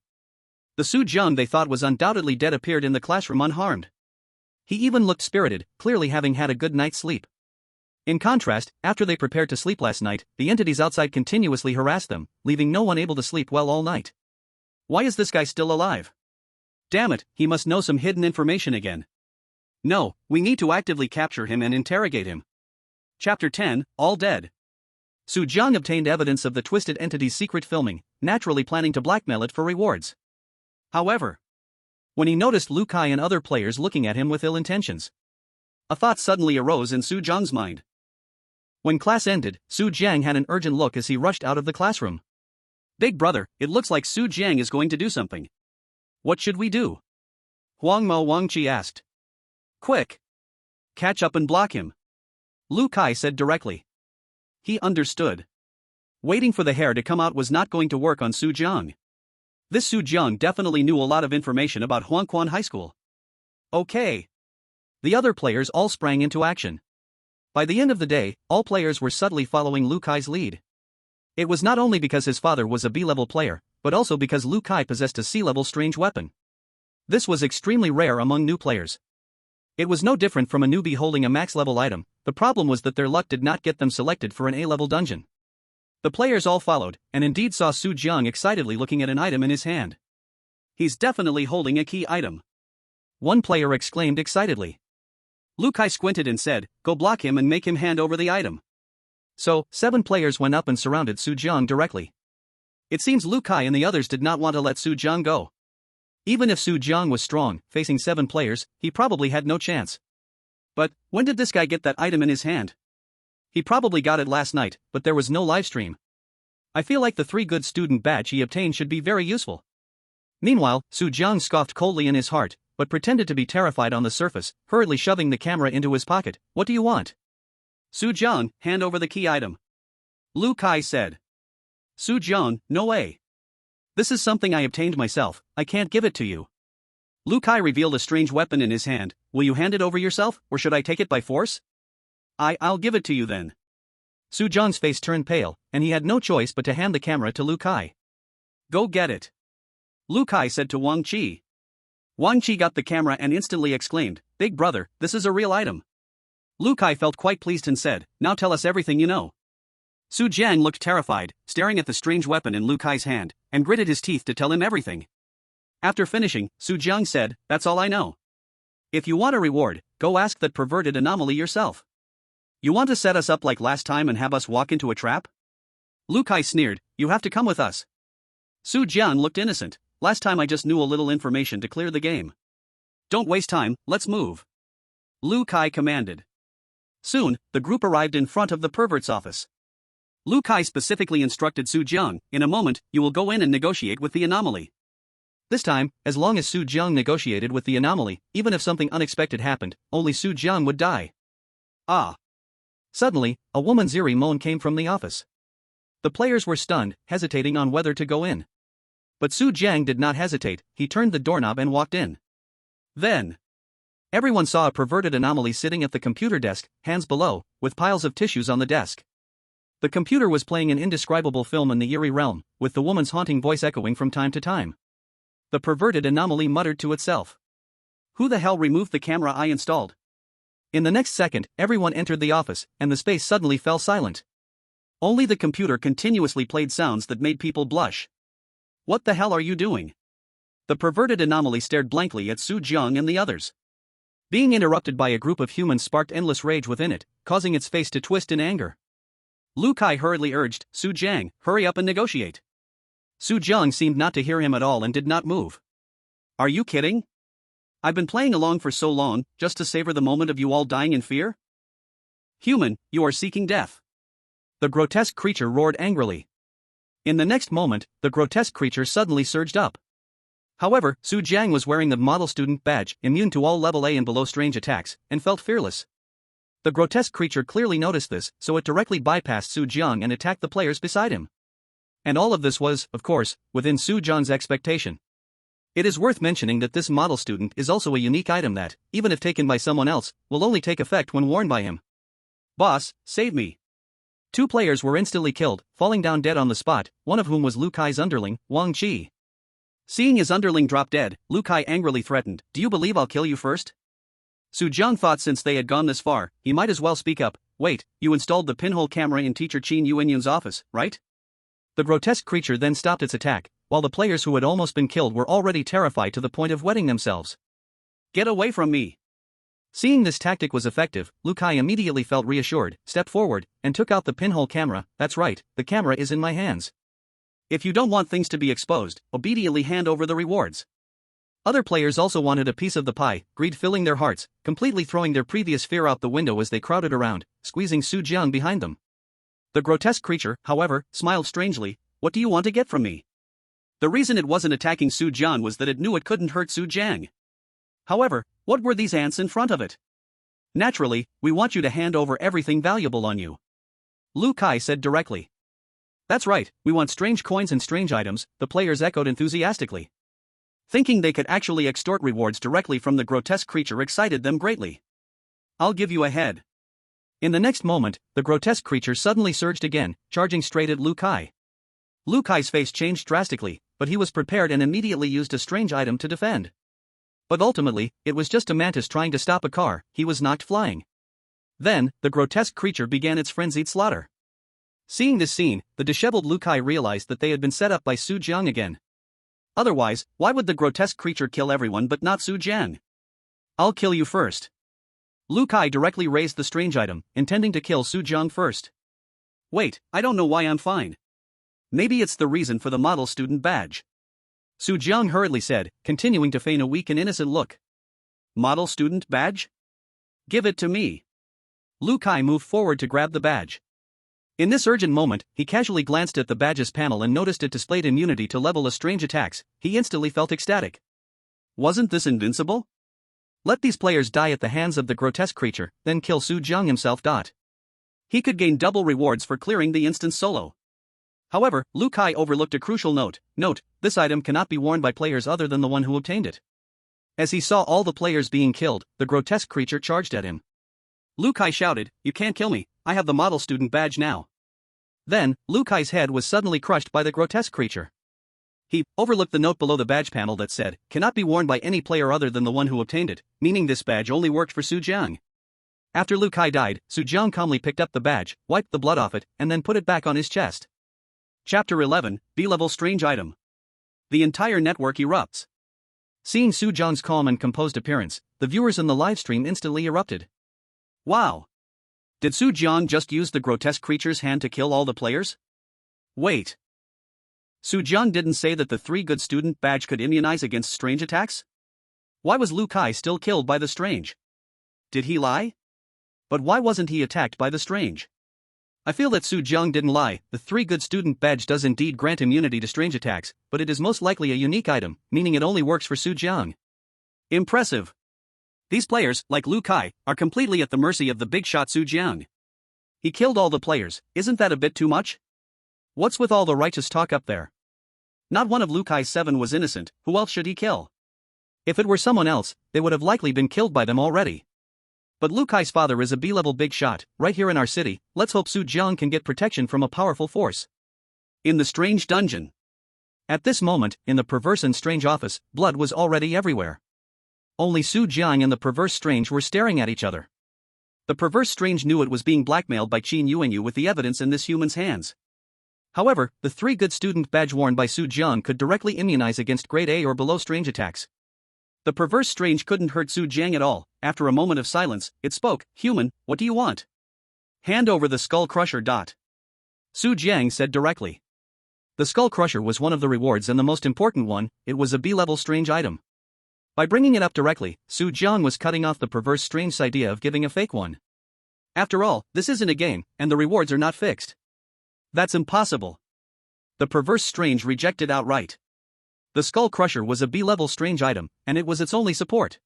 Speaker 1: The Su Jiang they thought was undoubtedly dead appeared in the classroom unharmed. He even looked spirited, clearly having had a good night's sleep. In contrast, after they prepared to sleep last night, the entities outside continuously harassed them, leaving no one able to sleep well all night. Why is this guy still alive? Damn it, he must know some hidden information again. No, we need to actively capture him and interrogate him. Chapter 10, All Dead. Su Jiang obtained evidence of the twisted entity's secret filming, naturally planning to blackmail it for rewards. However, when he noticed Lu Kai and other players looking at him with ill intentions, a thought suddenly arose in Su Jiang's mind. When class ended, Su Jiang had an urgent look as he rushed out of the classroom. Big brother, it looks like Su Jiang is going to do something. What should we do? Huangmo Wangqi asked. Quick! Catch up and block him. Lu Kai said directly. He understood. Waiting for the hair to come out was not going to work on Su Jiang. This Su Jiang definitely knew a lot of information about Huangquan High School. Okay. The other players all sprang into action. By the end of the day, all players were subtly following Lu Kai's lead. It was not only because his father was a B-level player, but also because Lu Kai possessed a C-level strange weapon. This was extremely rare among new players. It was no different from a newbie holding a max-level item. The problem was that their luck did not get them selected for an A-level dungeon. The players all followed, and indeed saw Su Jiang excitedly looking at an item in his hand. He's definitely holding a key item. One player exclaimed excitedly. Lu Kai squinted and said, "Go block him and make him hand over the item." So, 7 players went up and surrounded Su Jiang directly. It seems Lu Kai and the others did not want to let Su Jiang go. Even if Su Jiang was strong, facing 7 players, he probably had no chance. But, when did this guy get that item in his hand? He probably got it last night, but there was no livestream. I feel like the 3 good student badge he obtained should be very useful. Meanwhile, Su Jiang scoffed coldly in his heart, but pretended to be terrified on the surface, hurriedly shoving the camera into his pocket. "What do you want?" "Su Jiang, hand over the key item," Lu Kai said. "Su Jiang, no way. This is something I obtained myself, I can't give it to you." Lu Kai revealed a strange weapon in his hand. "Will you hand it over yourself, or should I take it by force?" I'll give it to you then." Su Jiang's face turned pale, and he had no choice but to hand the camera to Lu Kai. "Go get it," Lu Kai said to Wang Qi. Wang Qi got the camera and instantly exclaimed, "Big brother, this is a real item." Lu Kai felt quite pleased and said, "Now tell us everything you know." Su Jiang looked terrified, staring at the strange weapon in Lu Kai's hand, and gritted his teeth to tell him everything. After finishing, Su Jiang said, "That's all I know. If you want a reward, go ask that perverted anomaly yourself. You want to set us up like last time and have us walk into a trap?" Lu Kai sneered, "You have to come with us." Su Jiang looked innocent. "Last time I just knew a little information to clear the game." "Don't waste time, let's move," Lu Kai commanded. Soon, the group arrived in front of the pervert's office. Lu Kai specifically instructed Su Jiang, "In a moment, you will go in and negotiate with the anomaly." This time, as long as Su Jiang negotiated with the anomaly, even if something unexpected happened, only Su Jiang would die. Ah! Suddenly, a woman's eerie moan came from the office. The players were stunned, hesitating on whether to go in. But Su Jiang did not hesitate. He turned the doorknob and walked in. Then, everyone saw a perverted anomaly sitting at the computer desk, hands below, with piles of tissues on the desk. The computer was playing an indescribable film in the eerie realm, with the woman's haunting voice echoing from time to time. The perverted anomaly muttered to itself, "Who the hell removed the camera I installed?" In the next second, everyone entered the office, and the space suddenly fell silent. Only the computer continuously played sounds that made people blush. "What the hell are you doing?" The perverted anomaly stared blankly at Su Jiang and the others. Being interrupted by a group of humans sparked endless rage within it, causing its face to twist in anger. Lu Kai hurriedly urged, "Su Jiang, hurry up and negotiate." Su Jiang seemed not to hear him at all and did not move. "Are you kidding? I've been playing along for so long, just to savor the moment of you all dying in fear? Human, you are seeking death." The grotesque creature roared angrily. In the next moment, the grotesque creature suddenly surged up. However, Su Jiang was wearing the model student badge, immune to all level A and below strange attacks, and felt fearless. The grotesque creature clearly noticed this, so it directly bypassed Su Jiang and attacked the players beside him. And all of this was, of course, within Su Jiang's expectation. It is worth mentioning that this model student is also a unique item that, even if taken by someone else, will only take effect when worn by him. "Boss, save me." 2 players were instantly killed, falling down dead on the spot, one of whom was Lu Kai's underling, Wang Qi. Seeing his underling drop dead, Lu Kai angrily threatened, "Do you believe I'll kill you first?" Su Jiang thought since they had gone this far, he might as well speak up. "Wait, you installed the pinhole camera in teacher Qin Yuanyun's office, right?" The grotesque creature then stopped its attack, while the players who had almost been killed were already terrified to the point of wetting themselves. "Get away from me!" Seeing this tactic was effective, Lu Kai immediately felt reassured, stepped forward, and took out the pinhole camera. "That's right, the camera is in my hands. If you don't want things to be exposed, obediently hand over the rewards." Other players also wanted a piece of the pie, greed filling their hearts, completely throwing their previous fear out the window as they crowded around, squeezing Su Jiang behind them. The grotesque creature, however, smiled strangely. "What do you want to get from me?" The reason it wasn't attacking Su Jiang was that it knew it couldn't hurt Su Jiang. However, what were these ants in front of it? "Naturally, we want you to hand over everything valuable on you," Lu Kai said directly. That's right, we want strange coins and strange items, the players echoed enthusiastically. Thinking they could actually extort rewards directly from the grotesque creature excited them greatly. I'll give you a head. In the next moment, the grotesque creature suddenly surged again, charging straight at Lu Kai. Lu Kai's face changed drastically, but he was prepared and immediately used a strange item to defend. But ultimately, it was just a mantis trying to stop a car, he was knocked flying. Then, the grotesque creature began its frenzied slaughter. Seeing this scene, the disheveled Lu Kai realized that they had been set up by Su Jiang again. Otherwise, why would the grotesque creature kill everyone but not Su Jiang? I'll kill you first. Lu Kai directly raised the strange item, intending to kill Su Jiang first. Wait, I don't know why I'm fine. Maybe it's the reason for the model student badge. Su Jiang hurriedly said, continuing to feign a weak and innocent look. Model student badge? Give it to me. Lu Kai moved forward to grab the badge. In this urgent moment, he casually glanced at the badge's panel and noticed it displayed immunity to level a strange attacks. He instantly felt ecstatic. Wasn't this invincible? Let these players die at the hands of the grotesque creature, then kill Su Jiang himself. He could gain double rewards for clearing the instance solo. However, Lu Kai overlooked a crucial note. Note, this item cannot be worn by players other than the one who obtained it. As he saw all the players being killed, the grotesque creature charged at him. Lu Kai shouted, "You can't kill me, I have the model student badge now." Then, Lu Kai's head was suddenly crushed by the grotesque creature. He overlooked the note below the badge panel that said, "Cannot be worn by any player other than the one who obtained it," meaning this badge only worked for Su Jiang. After Lu Kai died, Su Jiang calmly picked up the badge, wiped the blood off it, and then put it back on his chest. Chapter 11, B-Level Strange Item. The entire network erupts. Seeing Su Jiang's calm and composed appearance, the viewers in the livestream instantly erupted. Wow! Did Su Jiang just use the grotesque creature's hand to kill all the players? Wait. Su Jiang didn't say that the 3 good student badge could immunize against strange attacks? Why was Lu Kai still killed by the strange? Did he lie? But why wasn't he attacked by the strange? I feel that Su Jiang didn't lie. The 3 good student badge does indeed grant immunity to strange attacks, but it is most likely a unique item, meaning it only works for Su Jiang. Impressive. These players, like Lu Kai, are completely at the mercy of the big shot Su Jiang. He killed all the players, isn't that a bit too much? What's with all the righteous talk up there? Not one of Lu Kai's 7 was innocent, who else should he kill? If it were someone else, they would have likely been killed by them already. But Lu Kai's father is a B-level big shot, right here in our city. Let's hope Su Jiang can get protection from a powerful force. In the strange dungeon. At this moment, in the perverse and strange office, blood was already everywhere. Only Su Jiang and the perverse strange were staring at each other. The perverse strange knew it was being blackmailed by Qin Yuanyu with the evidence in this human's hands. However, the 3 good student badge worn by Su Jiang could directly immunize against grade A or below strange attacks. The perverse strange couldn't hurt Su Jiang at all. After a moment of silence, it spoke, "Human, what do you want?" "Hand over the skull crusher." Su Jiang said directly. The skull crusher was one of the rewards and the most important one. It was a B-level strange item. By bringing it up directly, Su Jiang was cutting off the perverse strange's idea of giving a fake one. After all, this isn't a game, and the rewards are not fixed. That's impossible. The perverse strange rejected outright. The skull crusher was a B-level strange item, and it was its only support.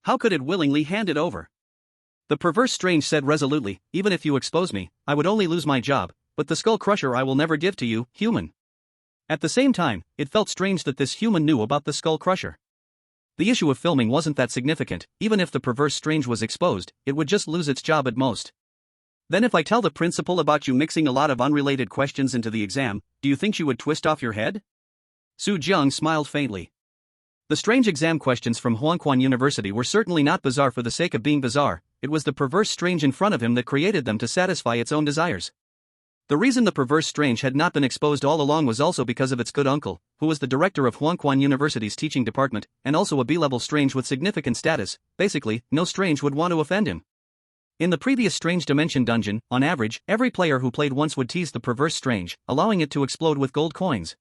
Speaker 1: How could it willingly hand it over? The perverse strange said resolutely, "Even if you expose me, I would only lose my job, but the skull crusher I will never give to you, human." At the same time, it felt strange that this human knew about the skull crusher. The issue of filming wasn't that significant. Even if the perverse strange was exposed, it would just lose its job at most. Then if I tell the principal about you mixing a lot of unrelated questions into the exam, do you think she would twist off your head? Su Jiang smiled faintly. The strange exam questions from Huangquan University were certainly not bizarre for the sake of being bizarre. It was the perverse strange in front of him that created them to satisfy its own desires. The reason the perverse strange had not been exposed all along was also because of its good uncle, who was the director of Huangquan University's teaching department, and also a B-level strange with significant status. Basically, no strange would want to offend him. In the previous Strange Dimension dungeon, on average, every player who played once would tease the perverse strange, allowing it to explode with gold coins.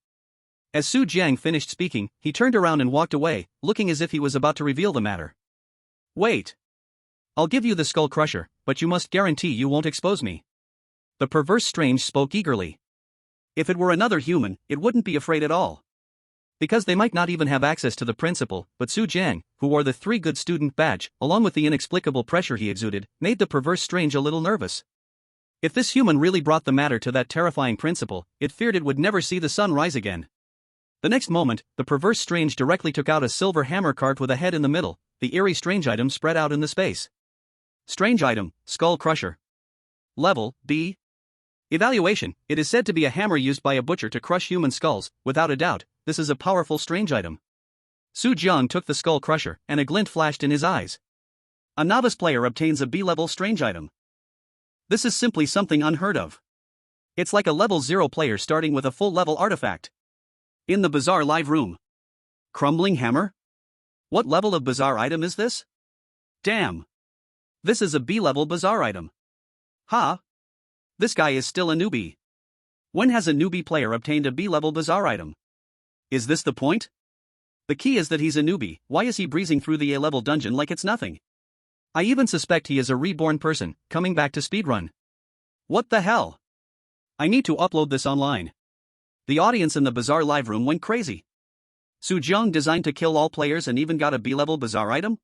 Speaker 1: As Su Jiang finished speaking, he turned around and walked away, looking as if he was about to reveal the matter. "Wait. I'll give you the skull crusher, but you must guarantee you won't expose me." The perverse strange spoke eagerly. If it were another human, it wouldn't be afraid at all. Because they might not even have access to the principal, but Su Jiang, who wore the 3 good student badge, along with the inexplicable pressure he exuded, made the perverse strange a little nervous. If this human really brought the matter to that terrifying principle, it feared it would never see the sun rise again. The next moment, the perverse Strange directly took out a silver hammer carved with a head in the middle, the eerie Strange item spread out in the space. Strange item, Skull Crusher. Level, D. Evaluation, it is said to be a hammer used by a butcher to crush human skulls. Without a doubt, this is a powerful Strange item. Su Jiang took the Skull Crusher, and a glint flashed in his eyes. A novice player obtains a B-level Strange item. This is simply something unheard of. It's like a level 0 player starting with a full-level artifact. In the bizarre live room. Crumbling hammer? What level of bizarre item is this? Damn. This is a B-level bizarre item. Ha! This guy is still a newbie. When has a newbie player obtained a B-level bizarre item? Is this the point? The key is that he's a newbie. Why is he breezing through the A-level dungeon like it's nothing? I even suspect he is a reborn person, coming back to speedrun. What the hell? I need to upload this online. The audience in the bizarre live room went crazy. Su Jiang designed to kill all players and even got a B-level bizarre item?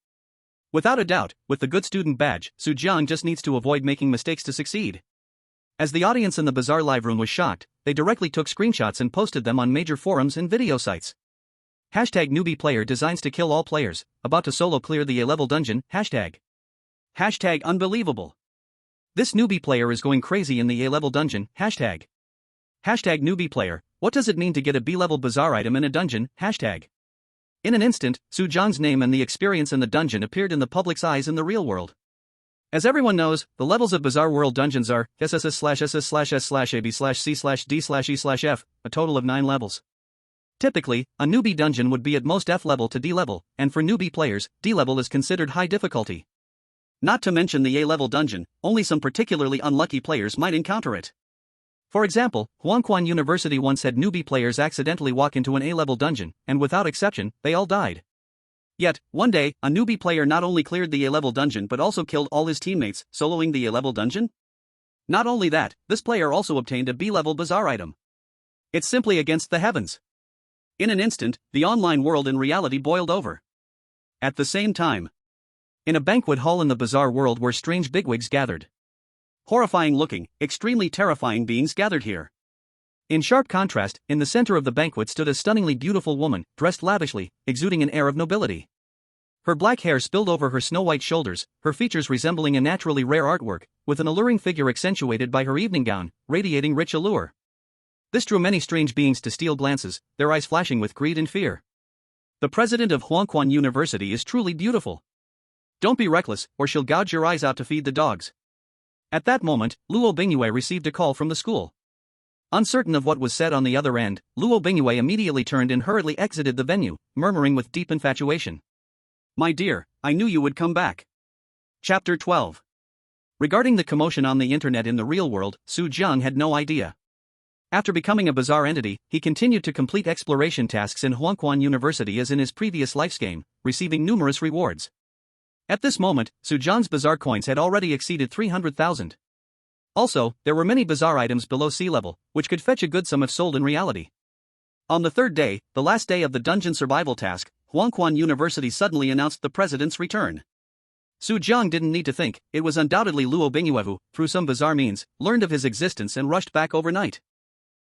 Speaker 1: Without a doubt, with the good student badge, Su Jiang just needs to avoid making mistakes to succeed. As the audience in the bizarre live room was shocked, they directly took screenshots and posted them on major forums and video sites. Hashtag newbie player designs to kill all players, about to solo clear the A-level dungeon, hashtag. Hashtag unbelievable. This newbie player is going crazy in the A-level dungeon, hashtag. Hashtag newbie player, what does it mean to get a B-level bizarre item in a dungeon, hashtag. In an instant, Su Jiang's name and the experience in the dungeon appeared in the public's eyes in the real world. As everyone knows, the levels of Bizarre World dungeons are SSS/SS/S/AB/C/D/E/F, a total of 9 levels. Typically, a newbie dungeon would be at most F level to D level, and for newbie players, D level is considered high difficulty. Not to mention the A-level dungeon, only some particularly unlucky players might encounter it. For example, Huangquan University once had newbie players accidentally walk into an A-level dungeon, and without exception, they all died. Yet, one day, a newbie player not only cleared the A-level dungeon but also killed all his teammates, soloing the A-level dungeon? Not only that, this player also obtained a B-level bizarre item. It's simply against the heavens. In an instant, the online world in reality boiled over. At the same time, in a banquet hall in the bizarre world were strange bigwigs gathered. Horrifying looking, extremely terrifying beings gathered here. In sharp contrast, in the center of the banquet stood a stunningly beautiful woman, dressed lavishly, exuding an air of nobility. Her black hair spilled over her snow-white shoulders, her features resembling a naturally rare artwork, with an alluring figure accentuated by her evening gown, radiating rich allure. This drew many strange beings to steal glances, their eyes flashing with greed and fear. The president of Huangquan University is truly beautiful. Don't be reckless, or she'll gouge your eyes out to feed the dogs. At that moment, Luo Bingyue received a call from the school. Uncertain of what was said on the other end, Luo Bingyue immediately turned and hurriedly exited the venue, murmuring with deep infatuation. My dear, I knew you would come back. Chapter 12. Regarding the commotion on the internet in the real world, Su Jiang had no idea. After becoming a bizarre entity, he continued to complete exploration tasks in Huangquan University as in his previous life's game, receiving numerous rewards. At this moment, Su Jiang's bizarre coins had already exceeded 300,000. Also, there were many bizarre items below sea level, which could fetch a good sum if sold in reality. On the third day, the last day of the dungeon survival task, Huangquan University suddenly announced the president's return. Su Jiang didn't need to think, it was undoubtedly Luo Bingyue who, through some bizarre means, learned of his existence and rushed back overnight.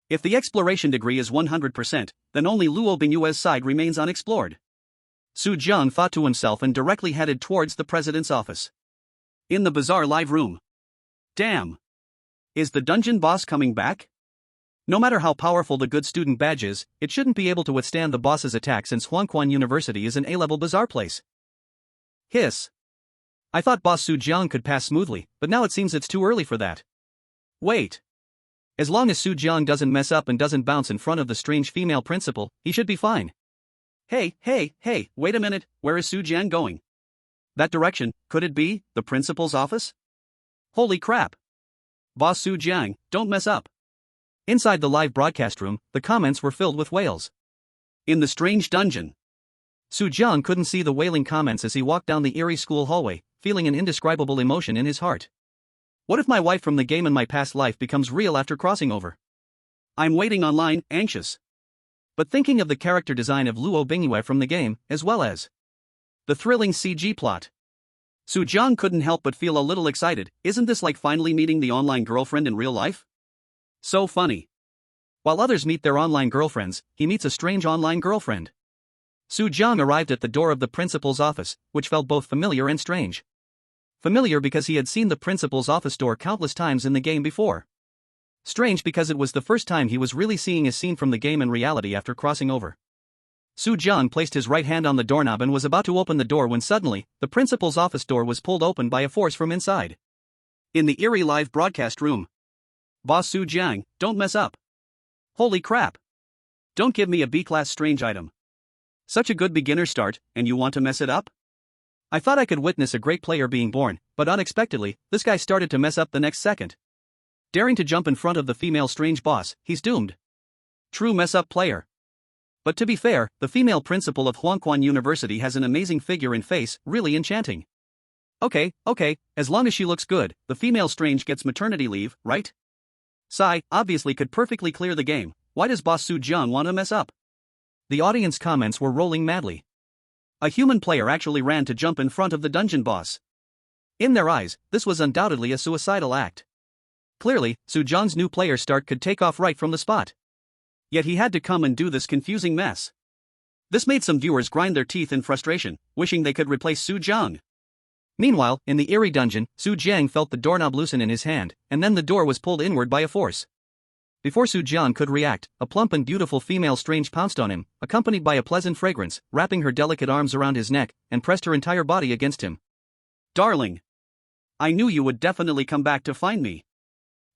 Speaker 1: If the exploration degree is 100%, then only Luo Bingyue's side remains unexplored. Su Jiang thought to himself and directly headed towards the president's office. In the bizarre live room. Damn! Is the dungeon boss coming back? No matter how powerful the good student badge is, it shouldn't be able to withstand the boss's attack since Huangquan University is an A-level bizarre place. Hiss. I thought boss Su Jiang could pass smoothly, but now it seems it's too early for that. Wait. As long as Su Jiang doesn't mess up and doesn't bounce in front of the strange female principal, he should be fine. Hey, wait a minute, where is Su Jiang going? That direction, could it be the principal's office? Holy crap. Boss Su Jiang, don't mess up. Inside the live broadcast room, the comments were filled with wails. In the strange dungeon. Su Jiang couldn't see the wailing comments as he walked down the eerie school hallway, feeling an indescribable emotion in his heart. What if my wife from the game in my past life becomes real after crossing over? I'm waiting online, anxious. But thinking of the character design of Luo Bingyue from the game, as well as the thrilling CG plot. Su Jiang couldn't help but feel a little excited. Isn't this like finally meeting the online girlfriend in real life? So funny. While others meet their online girlfriends, he meets a strange online girlfriend. Su Jiang arrived at the door of the principal's office, which felt both familiar and strange. Familiar because he had seen the principal's office door countless times in the game before. Strange because it was the first time he was really seeing a scene from the game in reality after crossing over. Su Jiang placed his right hand on the doorknob and was about to open the door when suddenly, the principal's office door was pulled open by a force from inside. In the eerie live broadcast room. Boss Su Jiang, don't mess up. Holy crap. Don't give me a B-class strange item. Such a good beginner start, and you want to mess it up? I thought I could witness a great player being born, but unexpectedly, this guy started to mess up the next second. Daring to jump in front of the female strange boss, he's doomed. True mess-up player. But to be fair, the female principal of Huangquan University has an amazing figure and face, really enchanting. Okay, as long as she looks good, the female strange gets maternity leave, right? Sai obviously could perfectly clear the game. Why does Boss Su Jiang want to mess up? The audience comments were rolling madly. A human player actually ran to jump in front of the dungeon boss. In their eyes, this was undoubtedly a suicidal act. Clearly, Su Jiang's new player start could take off right from the spot. Yet he had to come and do this confusing mess. This made some viewers grind their teeth in frustration, wishing they could replace Su Jiang. Meanwhile, in the eerie dungeon, Su Jiang felt the doorknob loosen in his hand, and then the door was pulled inward by a force. Before Su Jiang could react, a plump and beautiful female strange pounced on him, accompanied by a pleasant fragrance, wrapping her delicate arms around his neck, and pressed her entire body against him. Darling! I knew you would definitely come back to find me.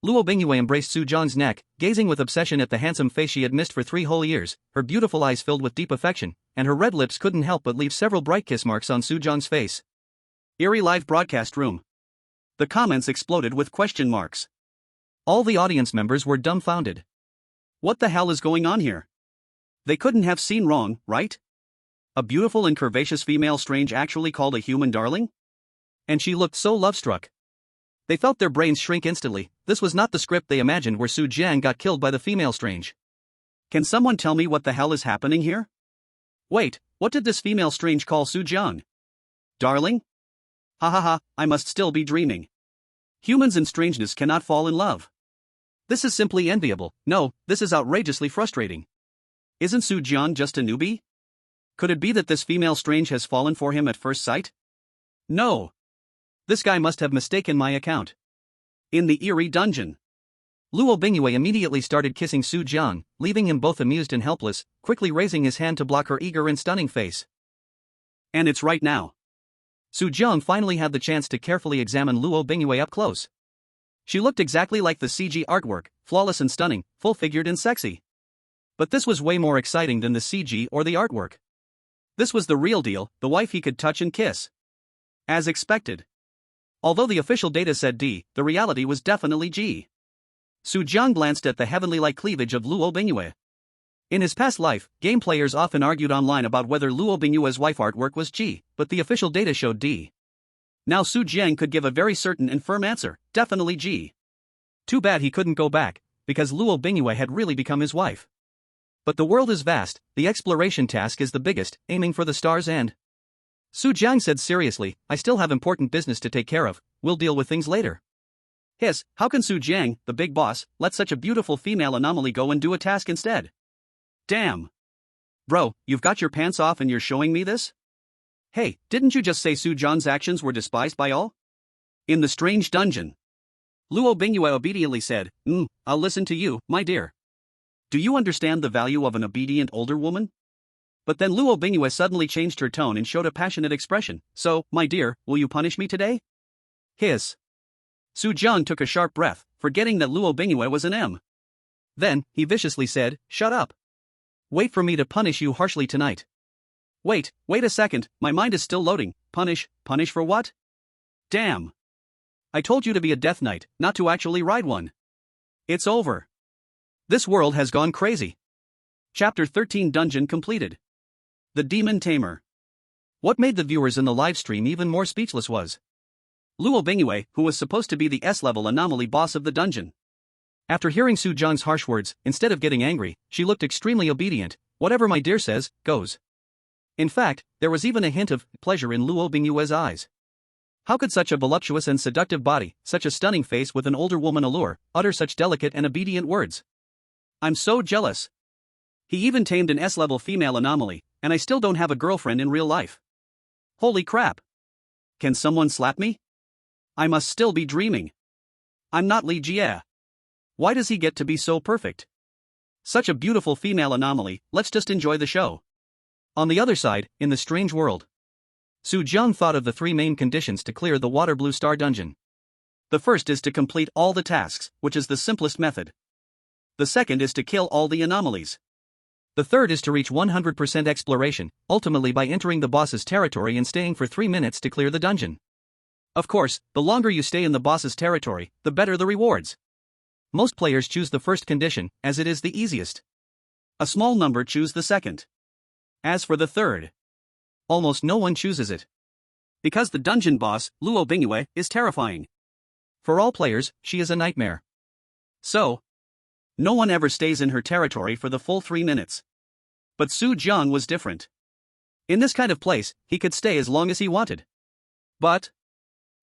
Speaker 1: Luo Bingyue embraced Su Jiang's neck, gazing with obsession at the handsome face she had missed for 3 whole years, her beautiful eyes filled with deep affection, and her red lips couldn't help but leave several bright kiss marks on Su Jiang's face. Eerie live broadcast room. The comments exploded with question marks. All the audience members were dumbfounded. What the hell is going on here? They couldn't have seen wrong, right? A beautiful and curvaceous female strange actually called a human darling? And she looked so love-struck. They felt their brains shrink instantly. This was not the script they imagined where Su Jiang got killed by the female strange. Can someone tell me what the hell is happening here? Wait, what did this female strange call Su Jiang? Darling? Ha ha ha, I must still be dreaming. Humans in strangeness cannot fall in love. This is simply enviable. No, this is outrageously frustrating. Isn't Su Jiang just a newbie? Could it be that this female strange has fallen for him at first sight? No. This guy must have mistaken my account. In the eerie dungeon. Luo Bingyue immediately started kissing Su Jiang, leaving him both amused and helpless, quickly raising his hand to block her eager and stunning face. And it's right now. Su Jiang finally had the chance to carefully examine Luo Bingyue up close. She looked exactly like the CG artwork, flawless and stunning, full-figured and sexy. But this was way more exciting than the CG or the artwork. This was the real deal, the wife he could touch and kiss. As expected. Although the official data said D, the reality was definitely G. Su Jiang glanced at the heavenly-like cleavage of Luo Bingyue. In his past life, game players often argued online about whether Luo Bingyue's wife artwork was G, but the official data showed D. Now Su Jiang could give a very certain and firm answer, definitely G. Too bad he couldn't go back, because Luo Bingyue had really become his wife. But the world is vast, the exploration task is the biggest, aiming for the stars and... Su Jiang said seriously, I still have important business to take care of, we'll deal with things later. Hiss, how can Su Jiang, the big boss, let such a beautiful female anomaly go and do a task instead? Damn. Bro, you've got your pants off and you're showing me this? Hey, didn't you just say Su Jiang's actions were despised by all? In the strange dungeon. Luo Bingyue obediently said, I'll listen to you, my dear. Do you understand the value of an obedient older woman? But then Luo Bingyue suddenly changed her tone and showed a passionate expression. So, my dear, will you punish me today? Hiss. Su Jiang took a sharp breath, forgetting that Luo Bingyue was an M. Then, he viciously said, shut up. Wait for me to punish you harshly tonight. Wait a second, my mind is still loading. Punish for what? Damn. I told you to be a death knight, not to actually ride one. It's over. This world has gone crazy. Chapter 13 Dungeon completed. The Demon Tamer. What made the viewers in the live stream even more speechless was Luo Bingyue, who was supposed to be the S-level anomaly boss of the dungeon. After hearing Su Jiang's harsh words, instead of getting angry, she looked extremely obedient. Whatever my dear says, goes. In fact, there was even a hint of pleasure in Luo Bingyue's eyes. How could such a voluptuous and seductive body, such a stunning face with an older woman allure, utter such delicate and obedient words? I'm so jealous. He even tamed an S-level female anomaly, and I still don't have a girlfriend in real life. Holy crap. Can someone slap me? I must still be dreaming. I'm not Li Jie. Why does he get to be so perfect? Such a beautiful female anomaly, let's just enjoy the show. On the other side, in the strange world, Su Jiang thought of the three main conditions to clear the Water Blue Star dungeon. The first is to complete all the tasks, which is the simplest method. The second is to kill all the anomalies. The third is to reach 100% exploration, ultimately by entering the boss's territory and staying for 3 minutes to clear the dungeon. Of course, the longer you stay in the boss's territory, the better the rewards. Most players choose the first condition, as it is the easiest. A small number choose the second. As for the third, almost no one chooses it. Because the dungeon boss, Luo Bingyue, is terrifying. For all players, she is a nightmare. So, no one ever stays in her territory for the full 3 minutes. But Su Jiang was different. In this kind of place, he could stay as long as he wanted. But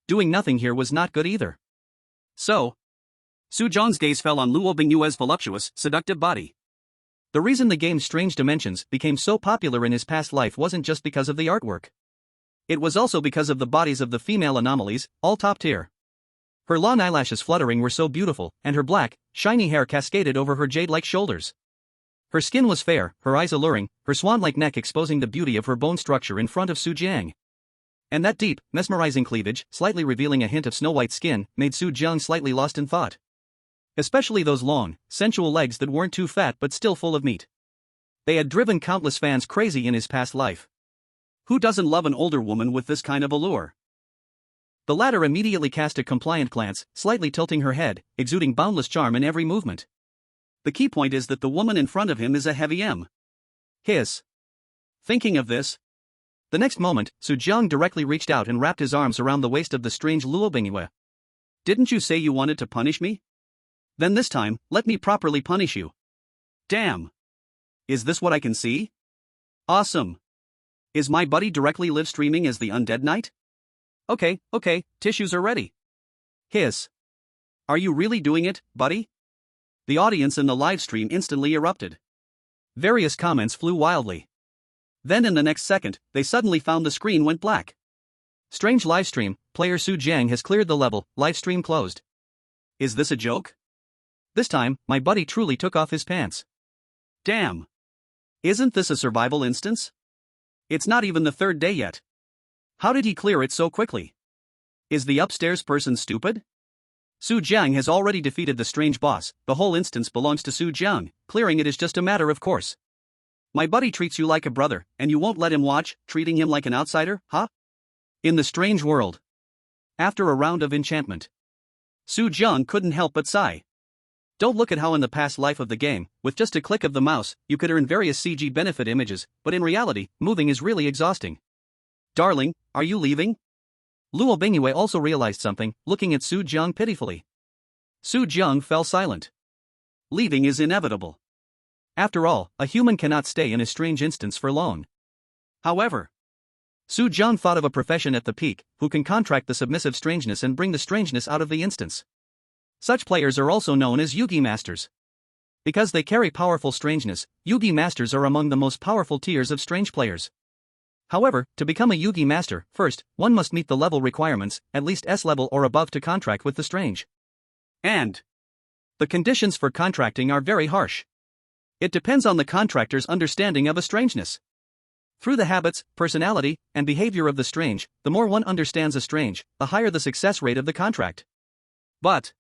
Speaker 1: doing nothing here was not good either. So, Su Jiang's gaze fell on Luo Bingyue's voluptuous, seductive body. The reason the game's Strange Dimensions became so popular in his past life wasn't just because of the artwork. It was also because of the bodies of the female anomalies, all top tier. Her long eyelashes fluttering were so beautiful, and her black, shiny hair cascaded over her jade-like shoulders. Her skin was fair, her eyes alluring, her swan-like neck exposing the beauty of her bone structure in front of Su Jiang. And that deep, mesmerizing cleavage, slightly revealing a hint of snow-white skin, made Su Jiang slightly lost in thought. Especially those long, sensual legs that weren't too fat but still full of meat. They had driven countless fans crazy in his past life. Who doesn't love an older woman with this kind of allure? The latter immediately cast a compliant glance, slightly tilting her head, exuding boundless charm in every movement. The key point is that the woman in front of him is a heavy M. Hiss. Thinking of this, the next moment, Su Jiang directly reached out and wrapped his arms around the waist of the strange Luo Bingyue. Didn't you say you wanted to punish me? Then this time, let me properly punish you. Damn. Is this what I can see? Awesome. Is my buddy directly live streaming as the Undead Knight? Okay, tissues are ready. Hiss. Are you really doing it, buddy? The audience in the live stream instantly erupted. Various comments flew wildly. Then in the next second, they suddenly found the screen went black. Strange livestream, player Su Jiang has cleared the level, livestream closed. Is this a joke? This time, my buddy truly took off his pants. Damn. Isn't this a survival instance? It's not even the third day yet. How did he clear it so quickly? Is the upstairs person stupid? Su Jiang has already defeated the strange boss, the whole instance belongs to Su Jiang, clearing it is just a matter of course. My buddy treats you like a brother, and you won't let him watch, treating him like an outsider, huh? In the strange world. After a round of enchantment, Su Jiang couldn't help but sigh. Don't look at how in the past life of the game, with just a click of the mouse, you could earn various CG benefit images, but in reality, moving is really exhausting. Darling, are you leaving? Luo Bingyue also realized something, looking at Su Jiang pitifully. Su Jiang fell silent. Leaving is inevitable. After all, a human cannot stay in a strange instance for long. However, Su Jiang thought of a profession at the peak, who can contract the submissive strangeness and bring the strangeness out of the instance. Such players are also known as Yugi Masters. Because they carry powerful strangeness, Yugi Masters are among the most powerful tiers of strange players. However, to become a Yugi Master, first, one must meet the level requirements, at least S level or above to contract with the strange. And the conditions for contracting are very harsh. It depends on the contractor's understanding of a strangeness. Through the habits, personality, and behavior of the strange, the more one understands a strange, the higher the success rate of the contract. But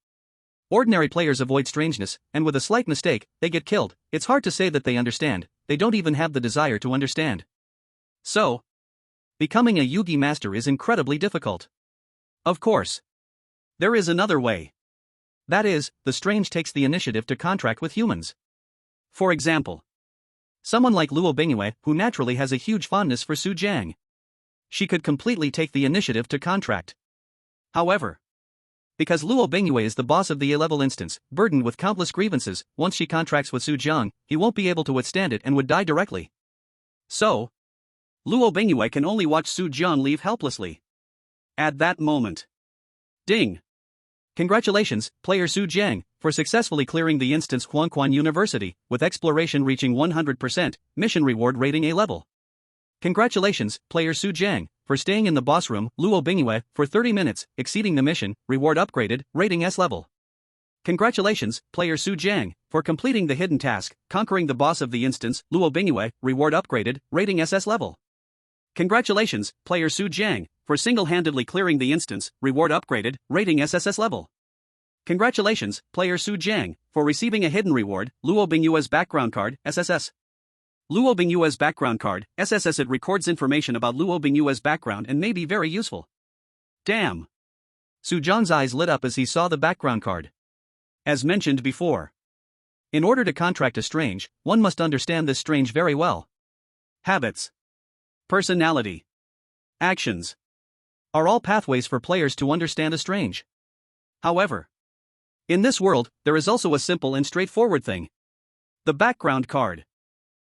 Speaker 1: ordinary players avoid strangeness, and with a slight mistake, they get killed. It's hard to say that they understand, they don't even have the desire to understand. So, becoming a Yugi Master is incredibly difficult. Of course, there is another way. That is, the strange takes the initiative to contract with humans. For example, someone like Luo Bingyue, who naturally has a huge fondness for Su Jiang. She could completely take the initiative to contract. However, because Luo Bingyue is the boss of the A-level instance, burdened with countless grievances, once she contracts with Su Jiang, he won't be able to withstand it and would die directly. So, Luo Bingyue can only watch Su Jiang leave helplessly. At that moment. Ding! Congratulations, player Su Jiang, for successfully clearing the instance Huangquan University, with exploration reaching 100%, mission reward rating A level. Congratulations, player Su Jiang, for staying in the boss room, Luo Bingyue, for 30 minutes, exceeding the mission, reward upgraded, rating S level. Congratulations, player Su Jiang, for completing the hidden task, conquering the boss of the instance, Luo Bingyue, reward upgraded, rating SS level. Congratulations, player Su Jiang, for single-handedly clearing the instance, reward upgraded, rating SSS level. Congratulations, player Su Jiang, for receiving a hidden reward, Luo Bingyue's background card, SSS. Luo Bingyue's background card, SSS. It records information about Luo Bingyue's background and may be very useful. Damn! Su Jiang's eyes lit up as he saw the background card. As mentioned before, in order to contract a strange, one must understand this strange very well. Habits, personality, actions are all pathways for players to understand a strange. However, in this world, there is also a simple and straightforward thing: the background card.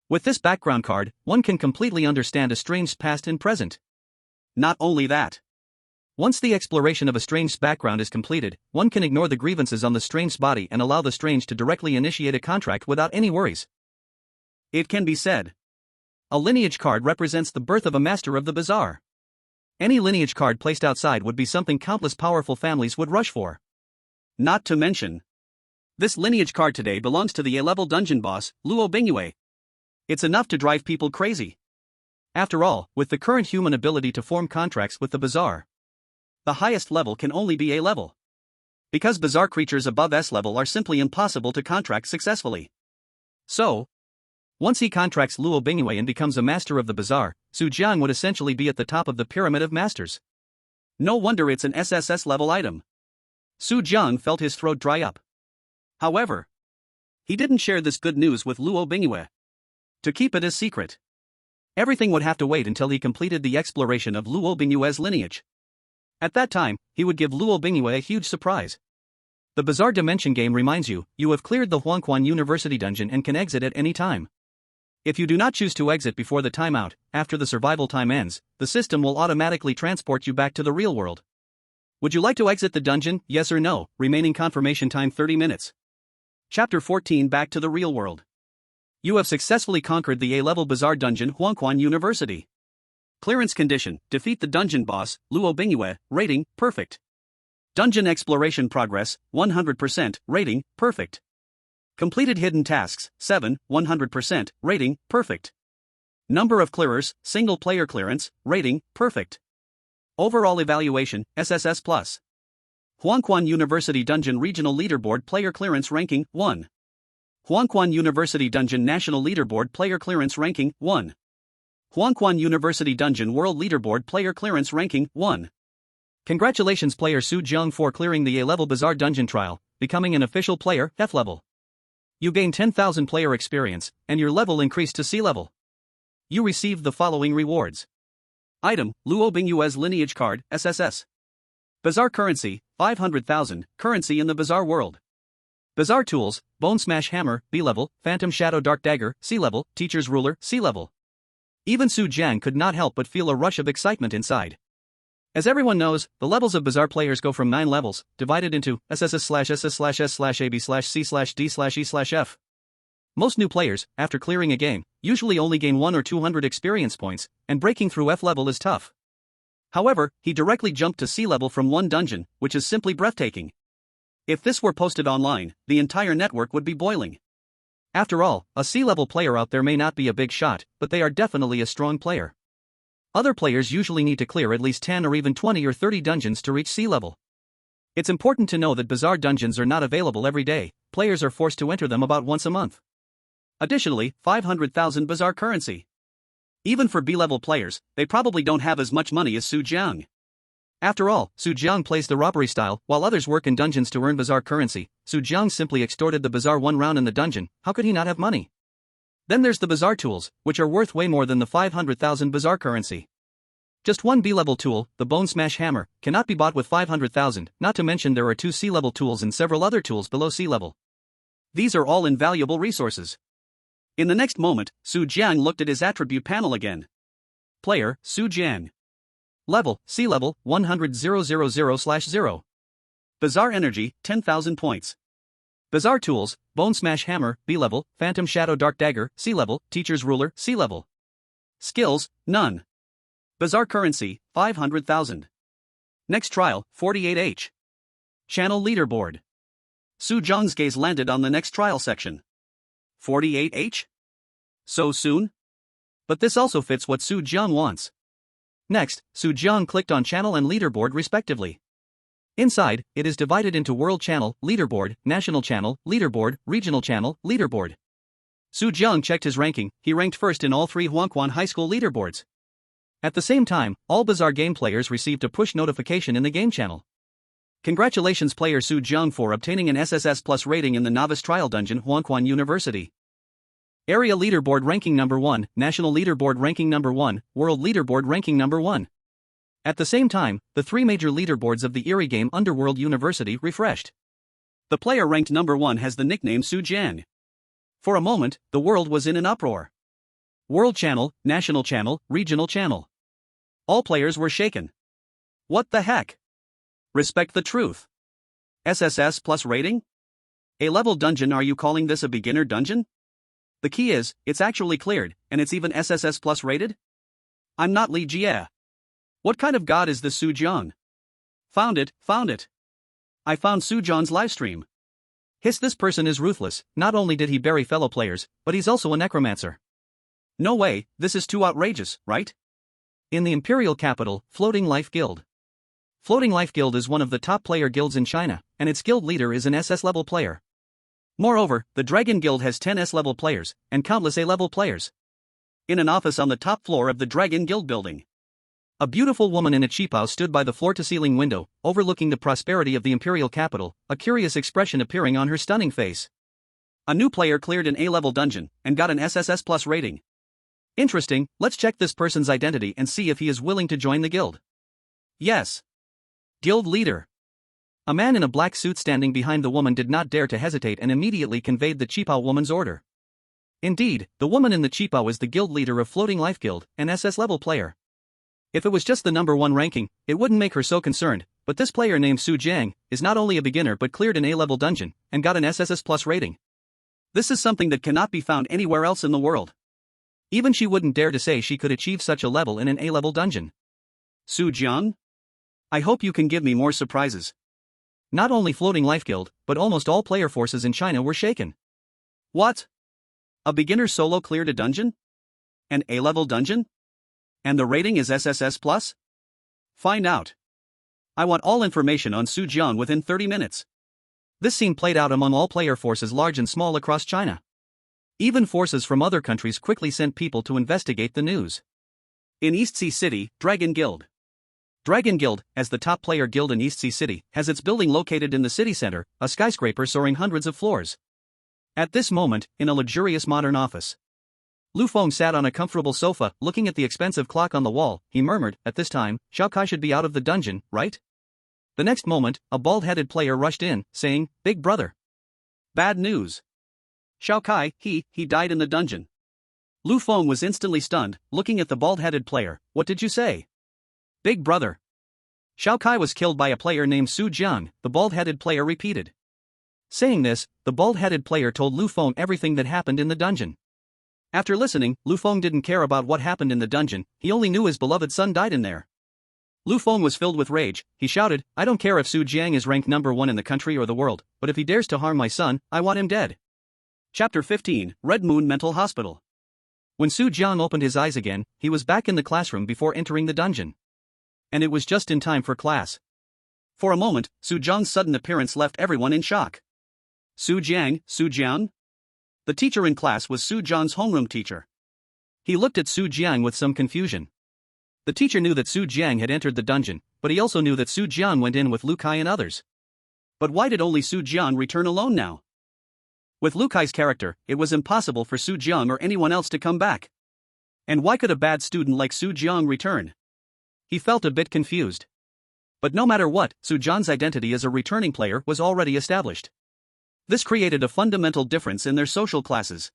Speaker 1: With this background card, one can completely understand a strange's past and present. Not only that, once the exploration of a strange's background is completed, one can ignore the grievances on the strange's body and allow the strange to directly initiate a contract without any worries. It can be said, a lineage card represents the birth of a master of the bazaar. Any lineage card placed outside would be something countless powerful families would rush for. Not to mention, this lineage card today belongs to the A-level dungeon boss, Luo Bingyue. It's enough to drive people crazy. After all, with the current human ability to form contracts with the bazaar, the highest level can only be A level. Because bazaar creatures above S level are simply impossible to contract successfully. So, once he contracts Luo Bingyue and becomes a master of the bazaar, Su Jiang would essentially be at the top of the pyramid of masters. No wonder it's an SSS level item. Su Jiang felt his throat dry up. However, he didn't share this good news with Luo Bingyue. To keep it a secret, everything would have to wait until he completed the exploration of Luo Bingyue's lineage. At that time, he would give Luo Bingyue a huge surprise. The Bizarre Dimension game reminds you, you have cleared the Huangquan University dungeon and can exit at any time. If you do not choose to exit before the timeout, after the survival time ends, the system will automatically transport you back to the real world. Would you like to exit the dungeon, yes or no? Remaining confirmation time 30 minutes. Chapter 14. Back to the real world. You have successfully conquered the A-level Bazaar dungeon Huangquan University. Clearance condition: defeat the dungeon boss, Luo Bingyue, rating, perfect. Dungeon exploration progress, 100%, rating, perfect. Completed hidden tasks, 7, 100%, rating, perfect. Number of clearers, single player clearance, rating, perfect. Overall evaluation, SSS+. Huangquan University Dungeon Regional Leaderboard Player Clearance Ranking, 1. Huangquan University Dungeon National Leaderboard Player Clearance Ranking, 1. Huangquan University Dungeon World Leaderboard Player Clearance Ranking, 1. Congratulations player Su Jiang for clearing the A-level Bazaar Dungeon Trial, becoming an official player, F level. You gain 10,000 player experience, and your level increased to C level. You received the following rewards. Item: Luo Bingyue's Lineage Card, SSS. Bazaar Currency, 500,000, currency in the Bazaar World. Bazaar Tools, Bone Smash Hammer, B level, Phantom Shadow Dark Dagger, C level, Teacher's Ruler, C level. Even Su Jiang could not help but feel a rush of excitement inside. As everyone knows, the levels of Bazaar players go from 9 levels, divided into SSS/SS/S/AB/C/D/E/F. Most new players, after clearing a game, usually only gain 1 or 200 experience points, and breaking through F level is tough. However, he directly jumped to C level from one dungeon, which is simply breathtaking. If this were posted online, the entire network would be boiling. After all, a C-level player out there may not be a big shot, but they are definitely a strong player. Other players usually need to clear at least 10 or even 20 or 30 dungeons to reach C-level. It's important to know that Bazaar dungeons are not available every day, players are forced to enter them about once a month. Additionally, 500,000 Bazaar currency. Even for B-level players, they probably don't have as much money as Su Jiang. After all, Su Jiang plays the robbery style, while others work in dungeons to earn Bazaar currency. Su Jiang simply extorted the Bazaar one round in the dungeon, how could he not have money? Then there's the Bazaar tools, which are worth way more than the 500,000 Bazaar currency. Just one B-level tool, the Bone Smash Hammer, cannot be bought with 500,000, not to mention there are 2 C-level tools and several other tools below C-level. These are all invaluable resources. In the next moment, Su Jiang looked at his attribute panel again. Player, Su Jiang. Level, C level, 100,000/0. Bizarre Energy, 10,000 points. Bizarre Tools, Bone Smash Hammer, B level, Phantom Shadow Dark Dagger, C level, Teacher's Ruler, C level. Skills, none. Bizarre Currency, 500,000. Next trial, 48H. Channel Leaderboard. Su Jiang's gaze landed on the next trial section. 48H? So soon? But this also fits what Su Jiang wants. Next, Su Jiang clicked on Channel and Leaderboard respectively. Inside, it is divided into World Channel, Leaderboard, National Channel, Leaderboard, Regional Channel, Leaderboard. Su Jiang checked his ranking. He ranked first in all 3 Huangquan High School leaderboards. At the same time, all Bizarre Game players received a push notification in the game channel. Congratulations player Su Jiang for obtaining an SSS Plus rating in the Novice Trial Dungeon Huangquan University. Area Leaderboard ranking number 1, National Leaderboard ranking number 1, World Leaderboard ranking number 1. At the same time, the 3 major leaderboards of the Eerie Game Underworld University refreshed. The player ranked number 1 has the nickname Su Jiang. For a moment, the world was in an uproar. World Channel, National Channel, Regional Channel. All players were shaken. What the heck? Respect the truth. SSS Plus rating? A-level dungeon? Are you calling this a beginner dungeon? The key is, it's actually cleared, and it's even SSS Plus rated? I'm not Li Jie. What kind of god is this Su Jiang? Found it. I found Su Jiang's livestream. This person is ruthless. Not only did he bury fellow players, but he's also a necromancer. No way, this is too outrageous, right? In the Imperial capital, Floating Life Guild. Floating Life Guild is one of the top player guilds in China, and its guild leader is an SS level player. Moreover, the Dragon Guild has 10 S level players, and countless A level players. In an office on the top floor of the Dragon Guild building, a beautiful woman in a qipao stood by the floor-to-ceiling window, overlooking the prosperity of the Imperial capital, a curious expression appearing on her stunning face. A new player cleared an A-level dungeon, and got an SSS Plus rating. Interesting, let's check this person's identity and see if he is willing to join the guild. Yes. Guild leader. A man in a black suit standing behind the woman did not dare to hesitate and immediately conveyed the qipao woman's order. Indeed, the woman in the qipao is the guild leader of Floating Life Guild, an SS level player. If it was just the number 1 ranking, it wouldn't make her so concerned, but this player named Su Jiang is not only a beginner but cleared an A-level dungeon and got an SSS Plus rating. This is something that cannot be found anywhere else in the world. Even she wouldn't dare to say she could achieve such a level in an A-level dungeon. Su Jiang? I hope you can give me more surprises. Not only Floating Life Guild, but almost all player forces in China were shaken. What? A beginner solo cleared a dungeon? An A-level dungeon? And the rating is SSS Plus? Find out. I want all information on Su Jiang within 30 minutes. This scene played out among all player forces large and small across China. Even forces from other countries quickly sent people to investigate the news. In East Sea City, Dragon Guild. Dragon Guild, as the top player guild in East Sea City, has its building located in the city center, a skyscraper soaring hundreds of floors. At this moment, in a luxurious modern office, Lu Feng sat on a comfortable sofa, looking at the expensive clock on the wall. He murmured, at this time, Xiao Kai should be out of the dungeon, right? The next moment, a bald-headed player rushed in, saying, Big brother. Bad news. Xiao Kai, he died in the dungeon. Lu Feng was instantly stunned, looking at the bald-headed player. What did you say? Big brother. Xiao Kai was killed by a player named Su Jiang, the bald-headed player repeated. Saying this, the bald-headed player told Lu Feng everything that happened in the dungeon. After listening, Lu Feng didn't care about what happened in the dungeon, he only knew his beloved son died in there. Lu Feng was filled with rage. He shouted, I don't care if Su Jiang is ranked number 1 in the country or the world, but if he dares to harm my son, I want him dead. Chapter 15, Red Moon Mental Hospital. When Su Jiang opened his eyes again, he was back in the classroom before entering the dungeon. And it was just in time for class. For a moment, Su Jiang's sudden appearance left everyone in shock. Su Jiang? The teacher in class was Su Jiang's homeroom teacher. He looked at Su Jiang with some confusion. The teacher knew that Su Jiang had entered the dungeon, but he also knew that Su Jiang went in with Lu Kai and others. But why did only Su Jiang return alone now? With Lu Kai's character, it was impossible for Su Jiang or anyone else to come back. And why could a bad student like Su Jiang return? He felt a bit confused. But no matter what, Su Jiang's identity as a returning player was already established. This created a fundamental difference in their social classes.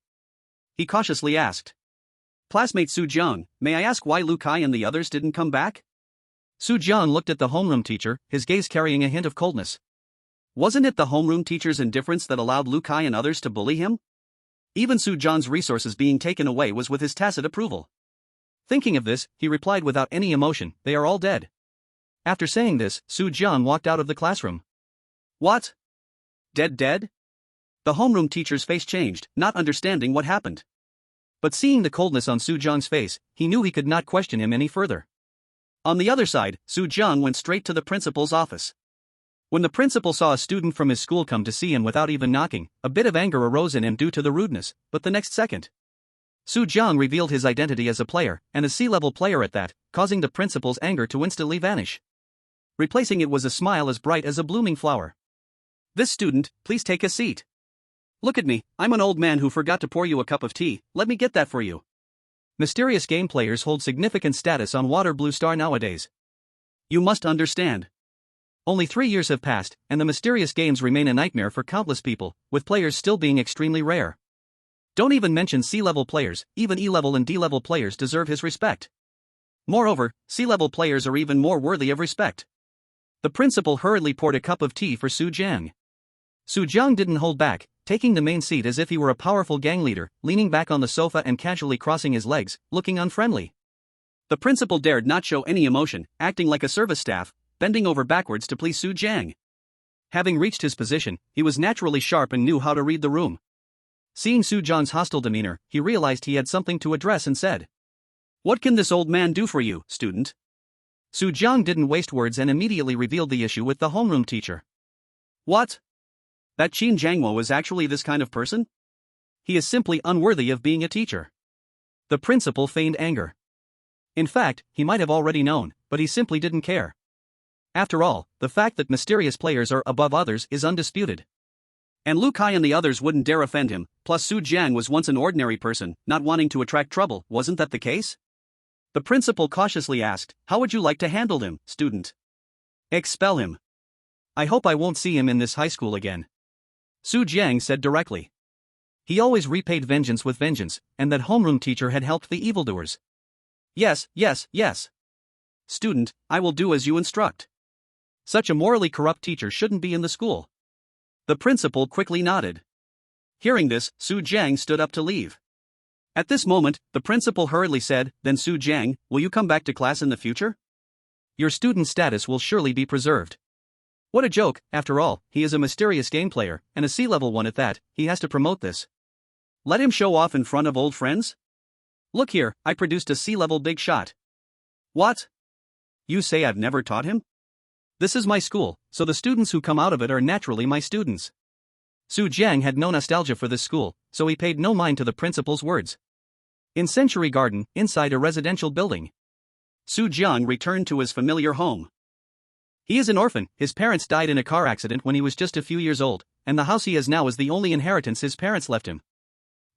Speaker 1: He cautiously asked. Classmate Su Jiang, may I ask why Lu Kai and the others didn't come back? Su Jiang looked at the homeroom teacher, his gaze carrying a hint of coldness. Wasn't it the homeroom teacher's indifference that allowed Lu Kai and others to bully him? Even Su Jiang's resources being taken away was with his tacit approval. Thinking of this, he replied without any emotion, "They are all dead." After saying this, Su Jiang walked out of the classroom. What? Dead? The homeroom teacher's face changed, not understanding what happened. But seeing the coldness on Su Jiang's face, he knew he could not question him any further. On the other side, Su Jiang went straight to the principal's office. When the principal saw a student from his school come to see him without even knocking, a bit of anger arose in him due to the rudeness, but the next second, Su Jiang revealed his identity as a player, and a C-level player at that, causing the principal's anger to instantly vanish. Replacing it was a smile as bright as a blooming flower. "This student, please take a seat. Look at me, I'm an old man who forgot to pour you a cup of tea, let me get that for you." Mysterious game players hold significant status on Water Blue Star nowadays. You must understand. Only 3 years have passed, and the mysterious games remain a nightmare for countless people, with players still being extremely rare. Don't even mention C-level players, even E-level and D-level players deserve his respect. Moreover, C-level players are even more worthy of respect. The principal hurriedly poured a cup of tea for Su Jiang. Su Jiang didn't hold back, taking the main seat as if he were a powerful gang leader, leaning back on the sofa and casually crossing his legs, looking unfriendly. The principal dared not show any emotion, acting like a service staff, bending over backwards to please Su Jiang. Having reached his position, he was naturally sharp and knew how to read the room. Seeing Su Jiang's hostile demeanor, he realized he had something to address and said, "What can this old man do for you, student?" Su Jiang didn't waste words and immediately revealed the issue with the homeroom teacher. "What? That Qin Jiangwo is actually this kind of person? He is simply unworthy of being a teacher." The principal feigned anger. In fact, he might have already known, but he simply didn't care. After all, the fact that mysterious players are above others is undisputed. And Lu Kai and the others wouldn't dare offend him, plus Su Jiang was once an ordinary person, not wanting to attract trouble, wasn't that the case? The principal cautiously asked, "How would you like to handle him, student?" "Expel him. I hope I won't see him in this high school again," Su Jiang said directly. He always repaid vengeance with vengeance, and that homeroom teacher had helped the evildoers. Yes. Student, I will do as you instruct. Such a morally corrupt teacher shouldn't be in the school. The principal quickly nodded. Hearing this, Su Jiang stood up to leave. At this moment, the principal hurriedly said, "Then Su Jiang, will you come back to class in the future? Your student status will surely be preserved." What a joke, after all, he is a mysterious game player, and a C-level one at that, he has to promote this. Let him show off in front of old friends? Look here, I produced a C-level big shot. What? You say I've never taught him? This is my school, so the students who come out of it are naturally my students. Su Jiang had no nostalgia for this school, so he paid no mind to the principal's words. In Century Garden, inside a residential building, Su Jiang returned to his familiar home. He is an orphan, his parents died in a car accident when he was just a few years old, and the house he has now is the only inheritance his parents left him.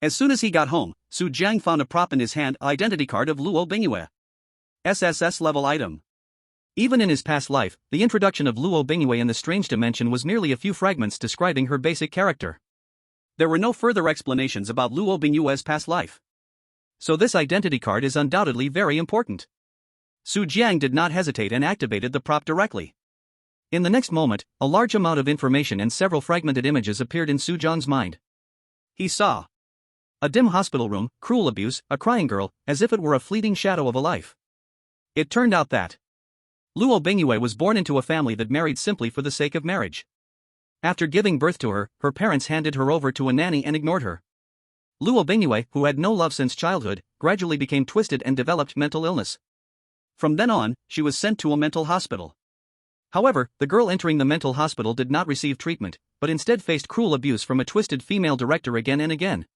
Speaker 1: As soon as he got home, Su Jiang found a prop in his hand, identity card of Luo Bingyue. SSS level item. Even in his past life, the introduction of Luo Bingyue in the strange dimension was merely a few fragments describing her basic character. There were no further explanations about Luo Bingyue's past life. So this identity card is undoubtedly very important. Su Jiang did not hesitate and activated the prop directly. In the next moment, a large amount of information and several fragmented images appeared in Su Jiang's mind. He saw a dim hospital room, cruel abuse, a crying girl, as if it were a fleeting shadow of a life. It turned out that Luo Bingyue was born into a family that married simply for the sake of marriage. After giving birth to her, her parents handed her over to a nanny and ignored her. Luo Bingyue, who had no love since childhood, gradually became twisted and developed mental illness. From then on, she was sent to a mental hospital. However, the girl entering the mental hospital did not receive treatment, but instead faced cruel abuse from a twisted female director again and again.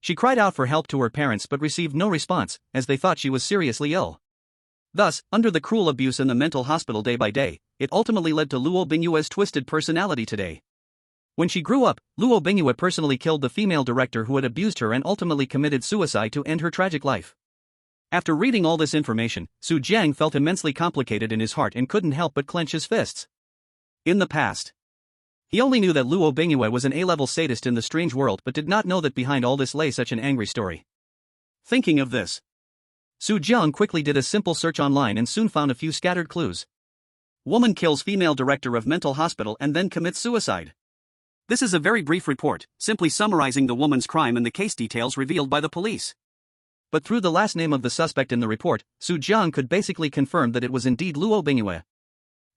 Speaker 1: She cried out for help to her parents but received no response, as they thought she was seriously ill. Thus, under the cruel abuse in the mental hospital day by day, it ultimately led to Luo Bingyue's twisted personality today. When she grew up, Luo Bingyue personally killed the female director who had abused her and ultimately committed suicide to end her tragic life. After reading all this information, Su Jiang felt immensely complicated in his heart and couldn't help but clench his fists. In the past, he only knew that Luo Bingyue was an A-level sadist in the strange world but did not know that behind all this lay such an angry story. Thinking of this, Su Jiang quickly did a simple search online and soon found a few scattered clues. Woman kills female director of mental hospital and then commits suicide. This is a very brief report, simply summarizing the woman's crime and the case details revealed by the police. But through the last name of the suspect in the report, Su Jiang could basically confirm that it was indeed Luo Bingyue.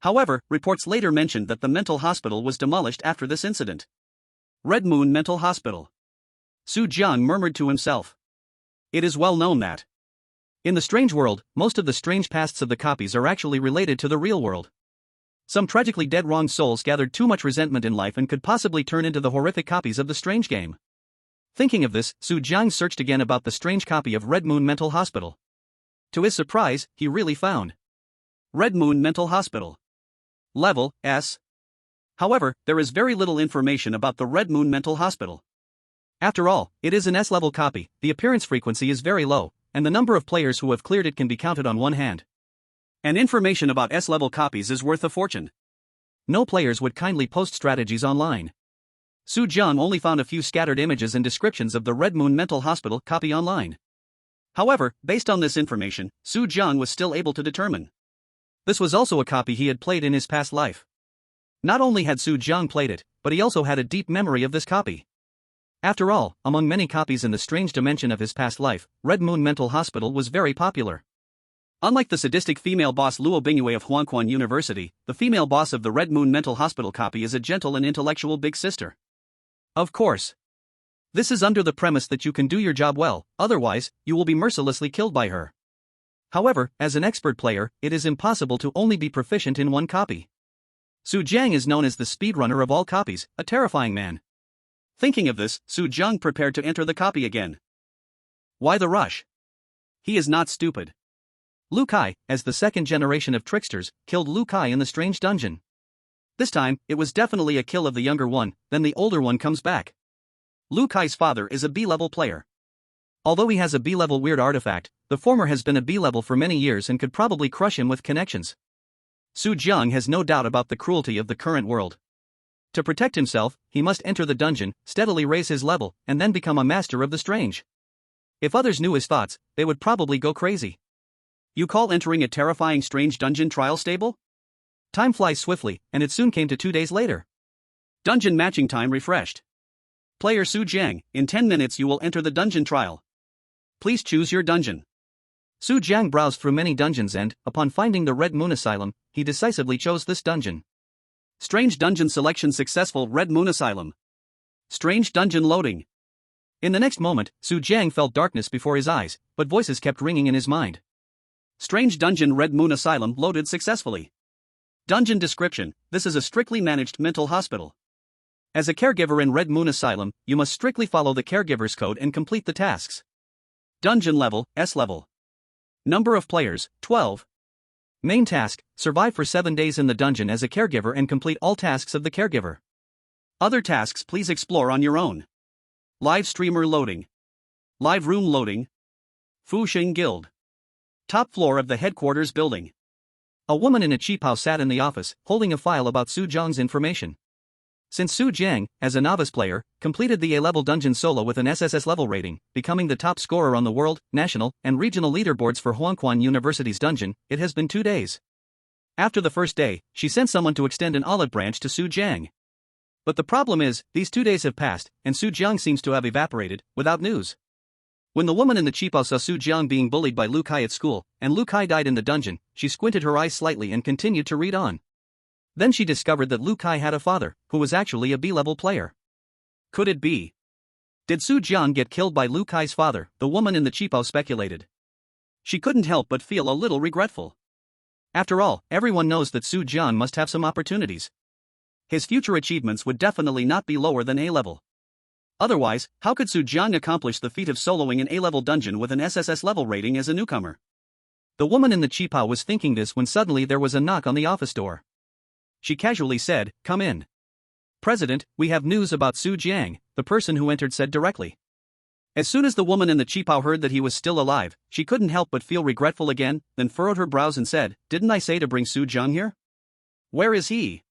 Speaker 1: However, reports later mentioned that the mental hospital was demolished after this incident. Red Moon Mental Hospital. Su Jiang murmured to himself. It is well known that in the strange world, most of the strange pasts of the copies are actually related to the real world. Some tragically dead wronged souls gathered too much resentment in life and could possibly turn into the horrific copies of the strange game. Thinking of this, Su Jiang searched again about the strange copy of Red Moon Mental Hospital. To his surprise, he really found Red Moon Mental Hospital. Level S. However, there is very little information about the Red Moon Mental Hospital. After all, it is an S-level copy, the appearance frequency is very low, and the number of players who have cleared it can be counted on one hand. And information about S-level copies is worth a fortune. No players would kindly post strategies online. Su Jiang only found a few scattered images and descriptions of the Red Moon Mental Hospital copy online. However, based on this information, Su Jiang was still able to determine this was also a copy he had played in his past life. Not only had Su Jiang played it, but he also had a deep memory of this copy. After all, among many copies in the strange dimension of his past life, Red Moon Mental Hospital was very popular. Unlike the sadistic female boss Luo Bingyue of Huangquan University, the female boss of the Red Moon Mental Hospital copy is a gentle and intellectual big sister. Of course. This is under the premise that you can do your job well, otherwise, you will be mercilessly killed by her. However, as an expert player, it is impossible to only be proficient in one copy. Su Jiang is known as the speedrunner of all copies, a terrifying man. Thinking of this, Su Jiang prepared to enter the copy again. Why the rush? He is not stupid. Lu Kai, as the second generation of tricksters, killed Lu Kai in the strange dungeon. This time, it was definitely a kill of the younger one, then the older one comes back. Lu Kai's father is a B-level player. Although he has a B-level weird artifact, the former has been a B-level for many years and could probably crush him with connections. Su Jiang has no doubt about the cruelty of the current world. To protect himself, he must enter the dungeon, steadily raise his level, and then become a master of the strange. If others knew his thoughts, they would probably go crazy. You call entering a terrifying strange dungeon trial stable? Time flies swiftly, and it soon came to 2 days later. Dungeon matching time refreshed. Player Su Jiang, in 10 minutes you will enter the dungeon trial. Please choose your dungeon. Su Jiang browsed through many dungeons and, upon finding the Red Moon Asylum, he decisively chose this dungeon. Strange dungeon selection successful. Red Moon Asylum. Strange dungeon loading. In the next moment, Su Jiang felt darkness before his eyes, but voices kept ringing in his mind. Strange dungeon. Red Moon Asylum loaded successfully. Dungeon description: this is a strictly managed mental hospital. As a caregiver in Red Moon Asylum, you must strictly follow the caregiver's code and complete the tasks. Dungeon level, S level. Number of players, 12. Main task: survive for 7 days in the dungeon as a caregiver and complete all tasks of the caregiver. Other tasks please explore on your own. Live streamer loading. Live room loading. Fuxing Guild. Top floor of the headquarters building. A woman in a cheap house sat in the office, holding a file about Su Jiang's information. Since Su Jiang, as a novice player, completed the A-level dungeon solo with an SSS level rating, becoming the top scorer on the world, national, and regional leaderboards for Huangquan University's dungeon, it has been 2 days. After the first day, she sent someone to extend an olive branch to Su Jiang. But the problem is, these 2 days have passed, and Su Jiang seems to have evaporated, without news. When the woman in the cheap house saw Su Jiang being bullied by Lu Kai at school, and Lu Kai died in the dungeon, she squinted her eyes slightly and continued to read on. Then she discovered that Lu Kai had a father, who was actually a B-level player. Could it be? Did Su Jiang get killed by Lu Kai's father? The woman in the cheap house speculated. She couldn't help but feel a little regretful. After all, everyone knows that Su Jiang must have some opportunities. His future achievements would definitely not be lower than A-level. Otherwise, how could Su Jiang accomplish the feat of soloing an A-level dungeon with an SSS level rating as a newcomer? The woman in the cheap house was thinking this when suddenly there was a knock on the office door. She casually said, "Come in." "President, we have news about Su Jiang," the person who entered said directly. As soon as the woman in the cheap house heard that he was still alive, she couldn't help but feel regretful again, then furrowed her brows and said, "Didn't I say to bring Su Jiang here? Where is he?"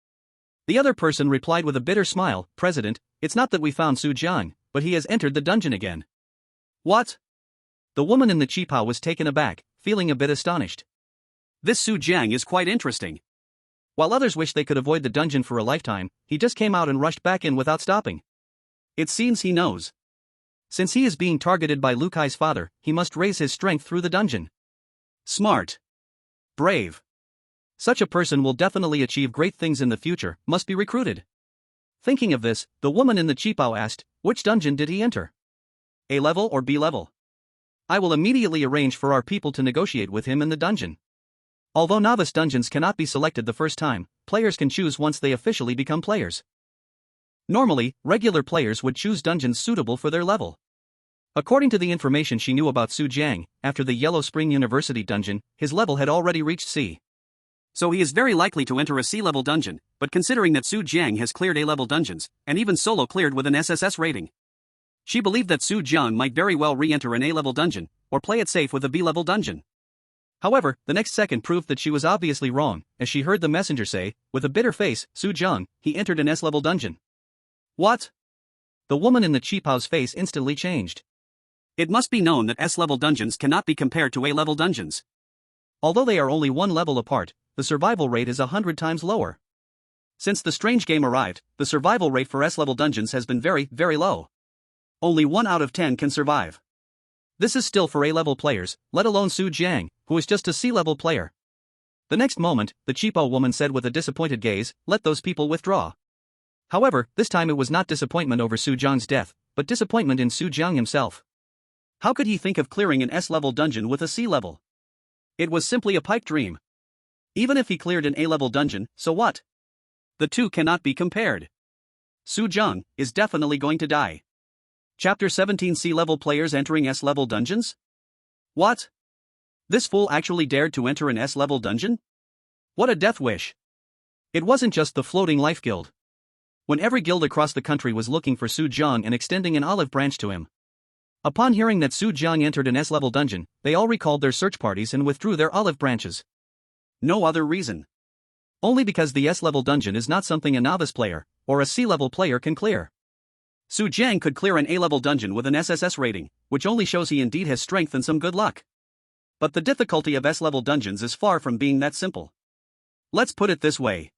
Speaker 1: The other person replied with a bitter smile, "President, it's not that we found Su Jiang, but he has entered the dungeon again." "What? The woman in the cheapao was taken aback, feeling a bit astonished. This Su Jiang is quite interesting. While others wish they could avoid the dungeon for a lifetime, he just came out and rushed back in without stopping. It seems he knows. Since he is being targeted by Lu Kai's father, he must raise his strength through the dungeon. Smart. Brave. Such a person will definitely achieve great things in the future, must be recruited. Thinking of this, the woman in the cheapao asked, which dungeon did he enter? A level or B level? I will immediately arrange for our people to negotiate with him in the dungeon. Although novice dungeons cannot be selected the first time, players can choose once they officially become players. Normally, regular players would choose dungeons suitable for their level. According to the information she knew about Su Jiang, after the Yellow Spring University dungeon, his level had already reached C. So he is very likely to enter a C-level dungeon, but considering that Su Jiang has cleared A-level dungeons, and even solo cleared with an SSS rating, she believed that Su Jiang might very well re-enter an A-level dungeon, or play it safe with a B-level dungeon. However, the next second proved that she was obviously wrong, as she heard the messenger say, with a bitter face, Su Jiang, he entered an S-level dungeon. What? The woman in the cheapao's face instantly changed. It must be known that S-level dungeons cannot be compared to A-level dungeons. Although they are only one level apart, the survival rate is 100 times lower. Since the strange game arrived, the survival rate for S-level dungeons has been very, very low. Only 1 out of 10 can survive. This is still for A-level players, let alone Su Jiang, who is just a C-level player. The next moment, the cheapo woman said with a disappointed gaze, let those people withdraw. However, this time it was not disappointment over Su Jiang's death, but disappointment in Su Jiang himself. How could he think of clearing an S-level dungeon with a C-level? It was simply a pipe dream. Even if he cleared an A-level dungeon, so what? The two cannot be compared. Su Jiang is definitely going to die. Chapter 17 C-level players entering S-level dungeons? What? This fool actually dared to enter an S-level dungeon? What a death wish. It wasn't just the Floating Life Guild. When every guild across the country was looking for Su Jiang and extending an olive branch to him. Upon hearing that Su Jiang entered an S-level dungeon, they all recalled their search parties and withdrew their olive branches. No other reason. Only because the S-level dungeon is not something a novice player, or a C-level player can clear. Su Jiang could clear an A-level dungeon with an SSS rating, which only shows he indeed has strength and some good luck. But the difficulty of S-level dungeons is far from being that simple. Let's put it this way.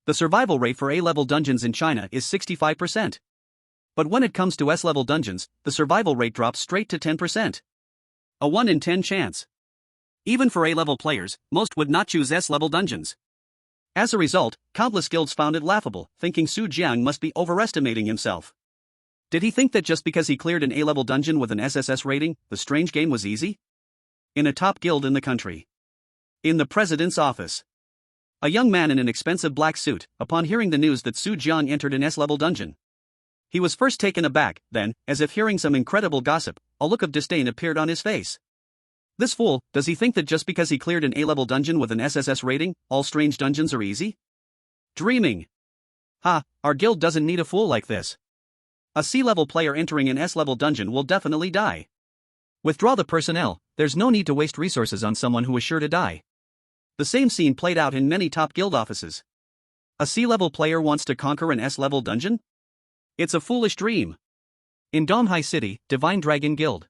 Speaker 1: The survival rate for A-level dungeons in China is 65%. But when it comes to S-level dungeons, the survival rate drops straight to 10%. A 1 in 10 chance. Even for A-level players, most would not choose S-level dungeons. As a result, countless guilds found it laughable, thinking Su Jiang must be overestimating himself. Did he think that just because he cleared an A-level dungeon with an SSS rating, the strange game was easy? In a top guild in the country. In the president's office. A young man in an expensive black suit, upon hearing the news that Su Jiang entered an S-level dungeon. He was first taken aback, then, as if hearing some incredible gossip, a look of disdain appeared on his face. This fool, does he think that just because he cleared an A-level dungeon with an SSS rating, all strange dungeons are easy? Dreaming. Ha, our guild doesn't need a fool like this. A C-level player entering an S-level dungeon will definitely die. Withdraw the personnel, there's no need to waste resources on someone who is sure to die. The same scene played out in many top guild offices. A C-level player wants to conquer an S-level dungeon? It's a foolish dream. In Donghai City, Divine Dragon Guild.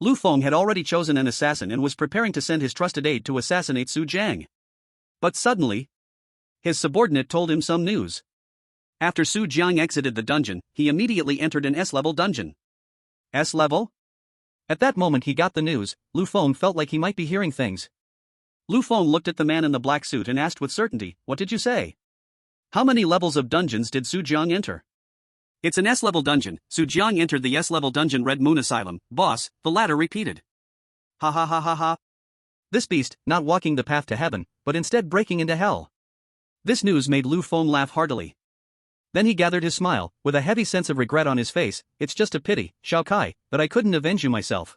Speaker 1: Lu Feng had already chosen an assassin and was preparing to send his trusted aide to assassinate Su Jiang. But suddenly, his subordinate told him some news. After Su Jiang exited the dungeon, he immediately entered an S-level dungeon. S-level? At that moment he got the news, Lu Feng felt like he might be hearing things. Lu Feng looked at the man in the black suit and asked with certainty, what did you say? How many levels of dungeons did Su Jiang enter? It's an S-level dungeon. Su Jiang entered the S-level dungeon Red Moon Asylum, boss, the latter repeated. Ha ha ha ha ha. This beast, not walking the path to heaven, but instead breaking into hell. This news made Lu Feng laugh heartily. Then he gathered his smile, with a heavy sense of regret on his face, it's just a pity, Shao Kai, that I couldn't avenge you myself.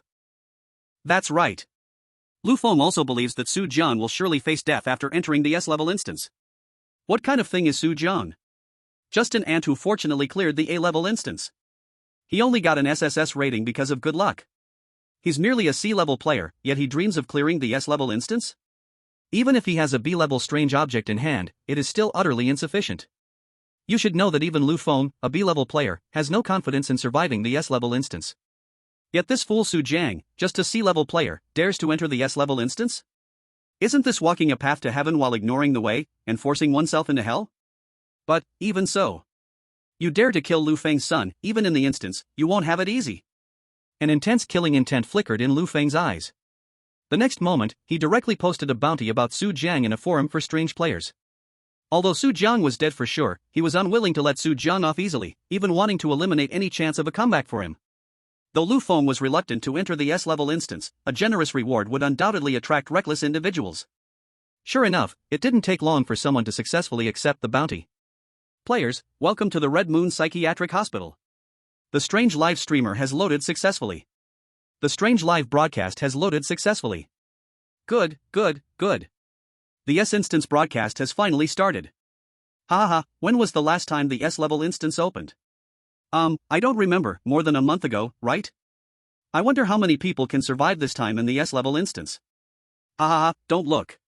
Speaker 1: That's right. Lu Feng also believes that Su Jiang will surely face death after entering the S-level instance. What kind of thing is Su Jiang? Just an ant who fortunately cleared the A-level instance. He only got an SSS rating because of good luck. He's merely a C-level player, yet he dreams of clearing the S-level instance? Even if he has a B-level strange object in hand, it is still utterly insufficient. You should know that even Lu Feng, a B-level player, has no confidence in surviving the S-level instance. Yet this fool Su Jiang, just a C-level player, dares to enter the S-level instance? Isn't this walking a path to heaven while ignoring the way, and forcing oneself into hell? But, even so. You dare to kill Lu Feng's son, even in the instance, you won't have it easy. An intense killing intent flickered in Lu Feng's eyes. The next moment, he directly posted a bounty about Su Jiang in a forum for strange players. Although Su Jiang was dead for sure, he was unwilling to let Su Jiang off easily, even wanting to eliminate any chance of a comeback for him. Though Lu Feng was reluctant to enter the S-level instance, a generous reward would undoubtedly attract reckless individuals. Sure enough, it didn't take long for someone to successfully accept the bounty. Players, welcome to the Red Moon Psychiatric Hospital. The Strange Live streamer has loaded successfully. The Strange Live broadcast has loaded successfully. Good. The S-instance broadcast has finally started. Haha, when was the last time the S-level instance opened? I don't remember, more than a month ago, right? I wonder how many people can survive this time in the S-level instance. Haha, don't look.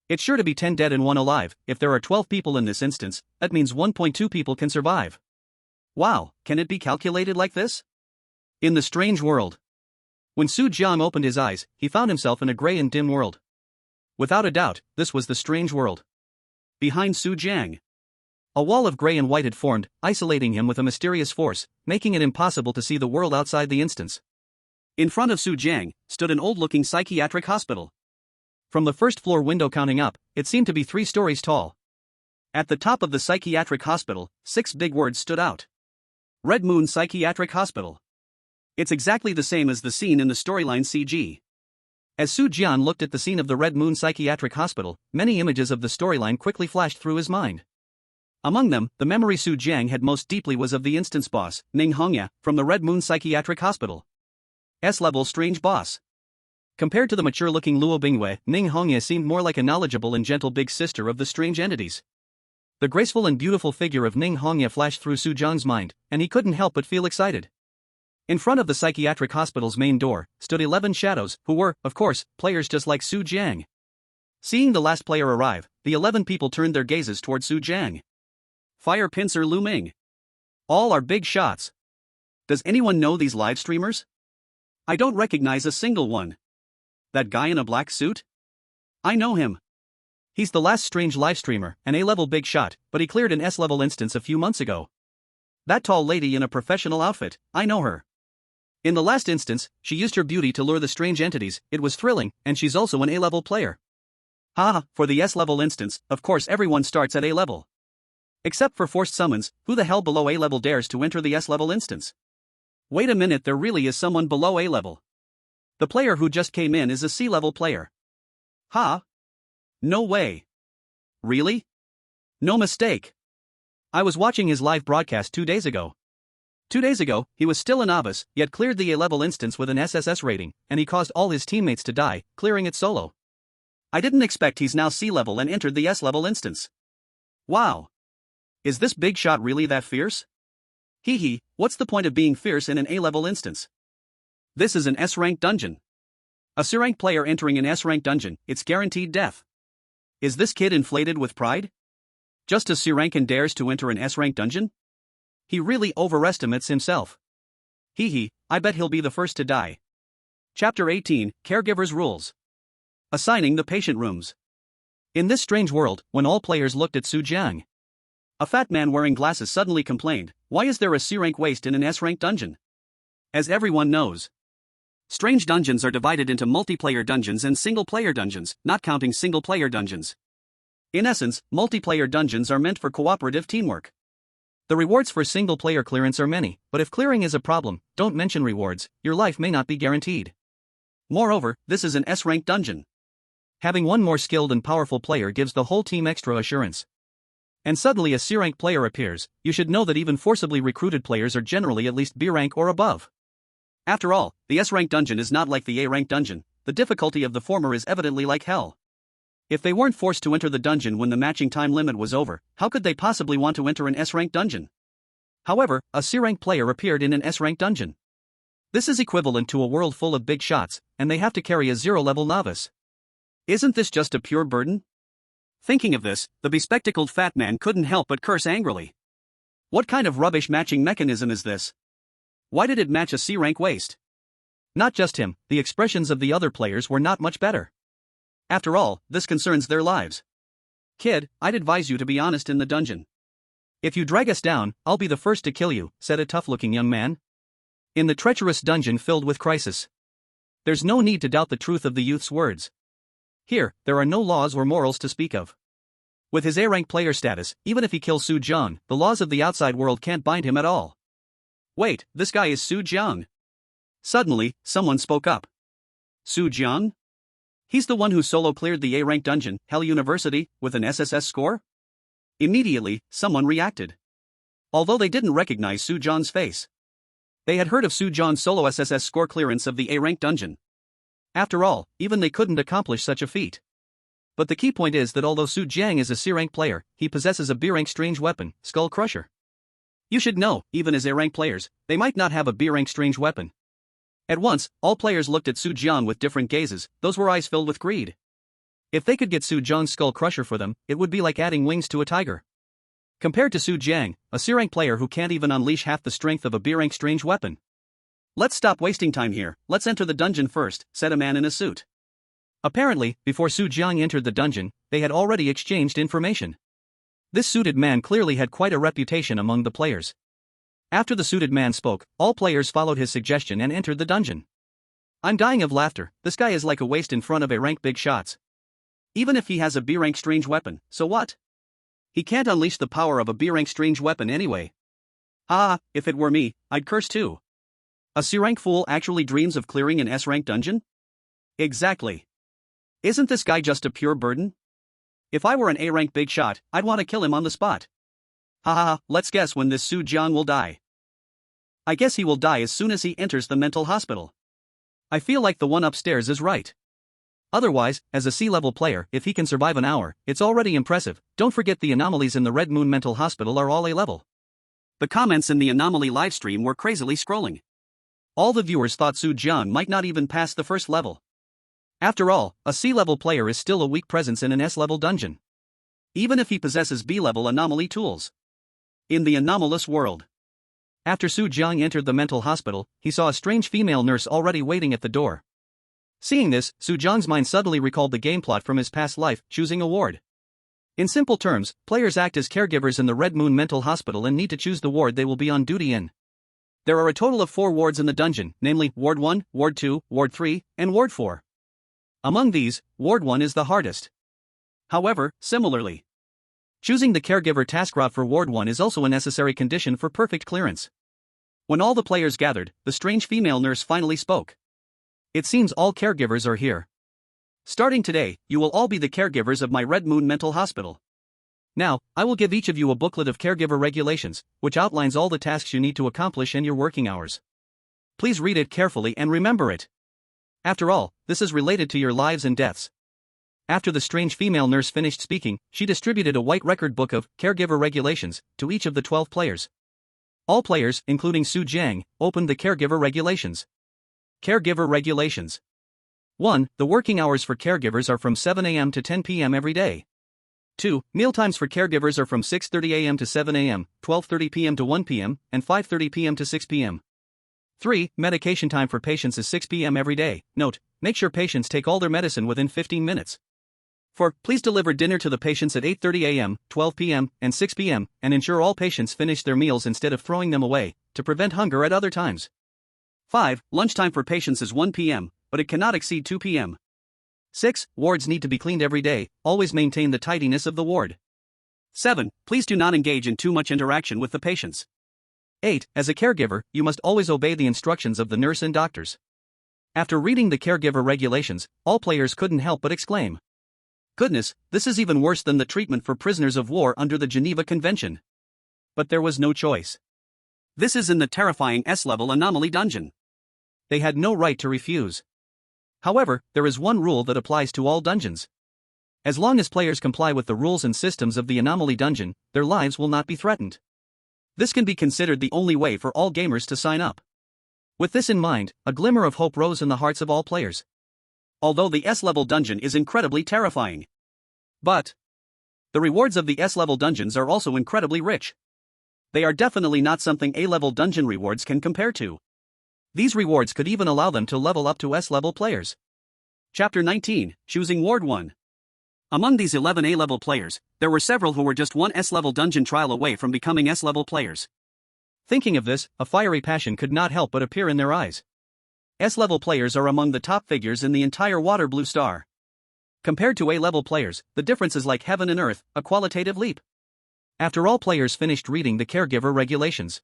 Speaker 1: It's sure to be 10 dead and 1 alive. If there are 12 people in this instance, that means 1.2 people can survive. Wow, can it be calculated like this? In the strange world. When Su Jiang opened his eyes, he found himself in a gray and dim world. Without a doubt, this was the strange world. Behind Su Jiang, a wall of gray and white had formed, isolating him with a mysterious force, making it impossible to see the world outside the instance. In front of Su Jiang stood an old-looking psychiatric hospital. From the first-floor window counting up, it seemed to be 3 stories tall. At the top of the psychiatric hospital, 6 big words stood out. Red Moon Psychiatric Hospital. It's exactly the same as the scene in the storyline CG. As Su Jian looked at the scene of the Red Moon Psychiatric Hospital, many images of the storyline quickly flashed through his mind. Among them, the memory Su Jiang had most deeply was of the instance boss, Ning Hongya, from the Red Moon Psychiatric Hospital. S-level strange boss. Compared to the mature-looking Luo Bingwei, Ning Hongya seemed more like a knowledgeable and gentle big sister of the strange entities. The graceful and beautiful figure of Ning Hongya flashed through Su Jiang's mind, and he couldn't help but feel excited. In front of the psychiatric hospital's main door stood 11 shadows, who were, of course, players just like Su Jiang. Seeing the last player arrive, the 11 people turned their gazes toward Su Jiang. Fire Pincer Lu Ming. All are big shots. Does anyone know these live streamers? I don't recognize a single one. That guy in a black suit? I know him. He's the last strange live streamer, an A-level big shot, but he cleared an S-level instance a few months ago. That tall lady in a professional outfit, I know her. In the last instance, she used her beauty to lure the strange entities. It was thrilling, and she's also an A-level player. Haha, for the S-level instance, of course everyone starts at A-level. Except for forced summons, who the hell below A-level dares to enter the S-level instance? Wait a minute, there really is someone below A-level. The player who just came in is a C-level player. Ha? No way. Really? No mistake. I was watching his live broadcast 2 days ago. 2 days ago, he was still a novice, yet cleared the A-level instance with an SSS rating, and he caused all his teammates to die, clearing it solo. I didn't expect he's now C-level and entered the S-level instance. Wow. Is this big shot really that fierce? Hee hee, what's the point of being fierce in an A-level instance? This is an S-rank dungeon. A C-rank player entering an S-rank dungeon, it's guaranteed death. Is this kid inflated with pride? Just a C-rank and dares to enter an S-rank dungeon? He really overestimates himself. Hee hee, I bet he'll be the first to die. Chapter 18, Caregivers Rules. Assigning the patient rooms. In this strange world, when all players looked at Su Jiang, a fat man wearing glasses suddenly complained, why is there a C-rank waste in an S-rank dungeon? As everyone knows, strange dungeons are divided into multiplayer dungeons and single-player dungeons, not counting single-player dungeons. In essence, multiplayer dungeons are meant for cooperative teamwork. The rewards for single-player clearance are many, but if clearing is a problem, don't mention rewards, your life may not be guaranteed. Moreover, this is an S-rank dungeon. Having one more skilled and powerful player gives the whole team extra assurance. And suddenly a C-rank player appears, you should know that even forcibly recruited players are generally at least B-rank or above. After all, the S-rank dungeon is not like the A-rank dungeon, the difficulty of the former is evidently like hell. If they weren't forced to enter the dungeon when the matching time limit was over, how could they possibly want to enter an S-rank dungeon? However, a C-rank player appeared in an S-rank dungeon. This is equivalent to a world full of big shots, and they have to carry a 0-level novice. Isn't this just a pure burden? Thinking of this, the bespectacled fat man couldn't help but curse angrily. What kind of rubbish matching mechanism is this? Why did it match a C-rank waste? Not just him, the expressions of the other players were not much better. After all, this concerns their lives. Kid, I'd advise you to be honest in the dungeon. If you drag us down, I'll be the first to kill you, said a tough-looking young man. In the treacherous dungeon filled with crisis. There's no need to doubt the truth of the youth's words. Here, there are no laws or morals to speak of. With his A-rank player status, even if he kills Su Jiang, the laws of the outside world can't bind him at all. Wait, this guy is Su Jiang. Suddenly, someone spoke up. Su Jiang? He's the one who solo cleared the A-rank dungeon, Hell University, with an SSS score? Immediately, someone reacted. Although they didn't recognize Su Jiang's face. They had heard of Su Jiang's solo SSS score clearance of the A-rank dungeon. After all, even they couldn't accomplish such a feat. But the key point is that although Su Jiang is a C-rank player, he possesses a B-rank strange weapon, Skull Crusher. You should know, even as A-rank players, they might not have a B-rank strange weapon. At once, all players looked at Su Jiang with different gazes, those were eyes filled with greed. If they could get Su Jiang's Skull Crusher for them, it would be like adding wings to a tiger. Compared to Su Jiang, a C-rank player who can't even unleash half the strength of a B-rank strange weapon. Let's stop wasting time here, let's enter the dungeon first, said a man in a suit. Apparently, before Su Jiang entered the dungeon, they had already exchanged information. This suited man clearly had quite a reputation among the players. After the suited man spoke, all players followed his suggestion and entered the dungeon. I'm dying of laughter, this guy is like a waste in front of A-rank big shots. Even if he has a B-rank strange weapon, so what? He can't unleash the power of a B-rank strange weapon anyway. Ah, if it were me, I'd curse too. A C-rank fool actually dreams of clearing an S-rank dungeon? Exactly. Isn't this guy just a pure burden? If I were an A-rank big shot, I'd want to kill him on the spot. Haha, let's guess when this Su Jiang will die. I guess he will die as soon as he enters the mental hospital. I feel like the one upstairs is right. Otherwise, as a C-level player, if he can survive an hour, it's already impressive. Don't forget the anomalies in the Red Moon Mental Hospital are all A-level. The comments in the anomaly livestream were crazily scrolling. All the viewers thought Su Jiang might not even pass the first level. After all, a C-level player is still a weak presence in an S-level dungeon. Even if he possesses B-level anomaly tools. In the anomalous world. After Su Jiang entered the mental hospital, he saw a strange female nurse already waiting at the door. Seeing this, Su Jiang's mind suddenly recalled the game plot from his past life, choosing a ward. In simple terms, players act as caregivers in the Red Moon Mental Hospital and need to choose the ward they will be on duty in. There are a total of 4 wards in the dungeon, namely, Ward 1, Ward 2, Ward 3, and Ward 4. Among these, Ward 1 is the hardest. However, similarly, choosing the caregiver task route for Ward 1 is also a necessary condition for perfect clearance. When all the players gathered, the strange female nurse finally spoke. It seems all caregivers are here. Starting today, you will all be the caregivers of my Red Moon Mental Hospital. Now, I will give each of you a booklet of caregiver regulations, which outlines all the tasks you need to accomplish and your working hours. Please read it carefully and remember it. After all, this is related to your lives and deaths. After the strange female nurse finished speaking, she distributed a white record book of caregiver regulations to each of the 12 players. All players, including Su Jiang, opened the caregiver regulations. Caregiver regulations. 1. The working hours for caregivers are from 7 a.m. to 10 p.m. every day. 2. Mealtimes for caregivers are from 6:30 a.m. to 7 a.m., 12:30 p.m. to 1 p.m., and 5:30 p.m. to 6 p.m. 3. Medication time for patients is 6 p.m. every day. Note, make sure patients take all their medicine within 15 minutes. 4. Please deliver dinner to the patients at 8:30 a.m., 12 p.m., and 6 p.m., and ensure all patients finish their meals instead of throwing them away, to prevent hunger at other times. 5. Lunchtime for patients is 1 p.m., but it cannot exceed 2 p.m. 6. Wards need to be cleaned every day, always maintain the tidiness of the ward. 7. Please do not engage in too much interaction with the patients. 8. As a caregiver, you must always obey the instructions of the nurse and doctors. After reading the caregiver regulations, all players couldn't help but exclaim. Goodness, this is even worse than the treatment for prisoners of war under the Geneva Convention. But there was no choice. This is in the terrifying S-level anomaly dungeon. They had no right to refuse. However, there is one rule that applies to all dungeons. As long as players comply with the rules and systems of the anomaly dungeon, their lives will not be threatened. This can be considered the only way for all gamers to sign up. With this in mind, a glimmer of hope rose in the hearts of all players. Although the S-level dungeon is incredibly terrifying. But the rewards of the S-level dungeons are also incredibly rich. They are definitely not something A-level dungeon rewards can compare to. These rewards could even allow them to level up to S-level players. Chapter 19, Choosing Ward 1. Among these 11 A-level players, there were several who were just one S-level dungeon trial away from becoming S-level players. Thinking of this, a fiery passion could not help but appear in their eyes. S-level players are among the top figures in the entire Water Blue Star. Compared to A-level players, the difference is like heaven and earth, a qualitative leap. After all players finished reading the caregiver regulations,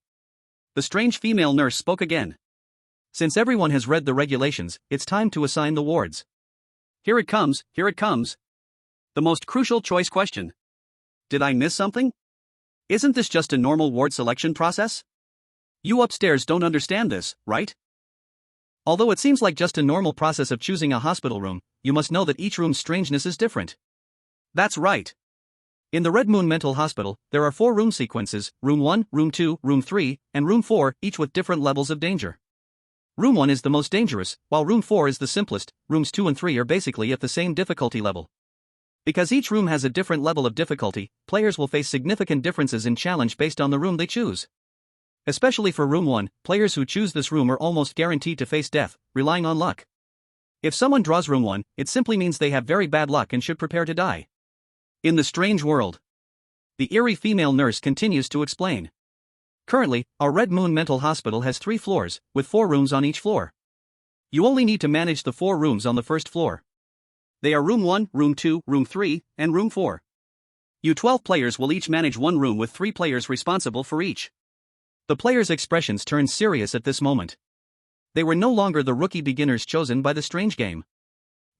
Speaker 1: the strange female nurse spoke again. Since everyone has read the regulations, it's time to assign the wards. Here it comes, here it comes. The most crucial choice question. Did I miss something? Isn't this just a normal ward selection process? You upstairs don't understand this, right? Although it seems like just a normal process of choosing a hospital room, you must know that each room's strangeness is different. That's right. In the Red Moon Mental Hospital, there are 4 room sequences: Room 1, Room 2, Room 3, and Room 4, each with different levels of danger. Room 1 is the most dangerous, while Room 4 is the simplest. Rooms 2 and 3 are basically at the same difficulty level. Because each room has a different level of difficulty, players will face significant differences in challenge based on the room they choose. Especially for Room 1, players who choose this room are almost guaranteed to face death, relying on luck. If someone draws Room 1, it simply means they have very bad luck and should prepare to die. In the strange world, the eerie female nurse continues to explain. Currently, our Red Moon Mental Hospital has 3 floors, with 4 rooms on each floor. You only need to manage the 4 rooms on the first floor. They are Room 1, Room 2, Room 3, and Room 4. You 12 players will each manage one room with 3 players responsible for each. The players' expressions turned serious at this moment. They were no longer the rookie beginners chosen by the strange game.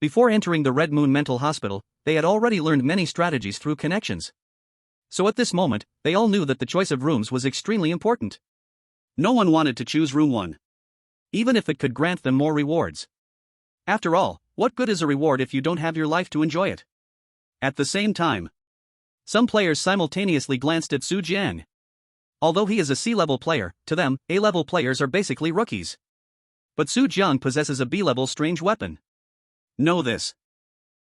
Speaker 1: Before entering the Red Moon Mental Hospital, they had already learned many strategies through connections. So at this moment, they all knew that the choice of rooms was extremely important. No one wanted to choose Room 1. Even if it could grant them more rewards. After all, what good is a reward if you don't have your life to enjoy it? At the same time, some players simultaneously glanced at Su Jiang. Although he is a C-level player, to them, A-level players are basically rookies. But Su Jiang possesses a B-level strange weapon. Know this.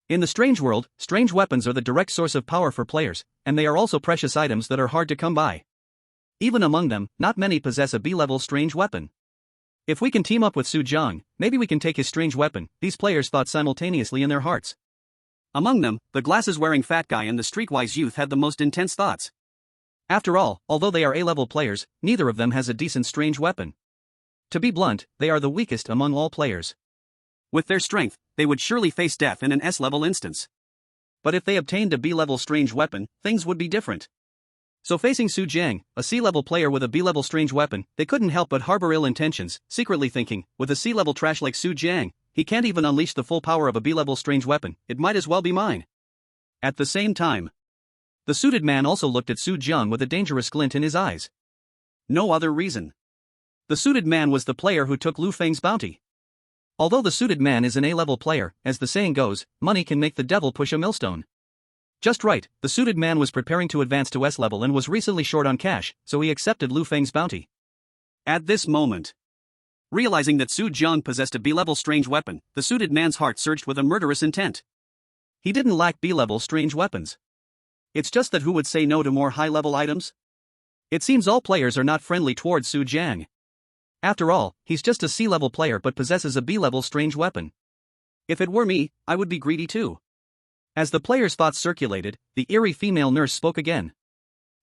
Speaker 1: In the strange world, strange weapons are the direct source of power for players, and they are also precious items that are hard to come by. Even among them, not many possess a B-level strange weapon. If we can team up with Su Jiang, maybe we can take his strange weapon, these players thought simultaneously in their hearts. Among them, the glasses-wearing fat guy and the streetwise youth had the most intense thoughts. After all, although they are A-level players, neither of them has a decent strange weapon. To be blunt, they are the weakest among all players. With their strength, they would surely face death in an S-level instance. But if they obtained a B-level strange weapon, things would be different. So facing Su Jiang, a C-level player with a B-level strange weapon, they couldn't help but harbor ill intentions, secretly thinking, with a C-level trash like Su Jiang, he can't even unleash the full power of a B-level strange weapon, it might as well be mine. At the same time, the suited man also looked at Su Jiang with a dangerous glint in his eyes. No other reason. The suited man was the player who took Lu Feng's bounty. Although the suited man is an A-level player, as the saying goes, money can make the devil push a millstone. Just right, the suited man was preparing to advance to S-level and was recently short on cash, so he accepted Lu Feng's bounty. At this moment, realizing that Su Jiang possessed a B-level strange weapon, the suited man's heart surged with a murderous intent. He didn't lack B-level strange weapons. It's just that who would say no to more high-level items? It seems all players are not friendly towards Su Jiang. After all, he's just a C-level player but possesses a B-level strange weapon. If it were me, I would be greedy too. As the players' thoughts circulated, the eerie female nurse spoke again.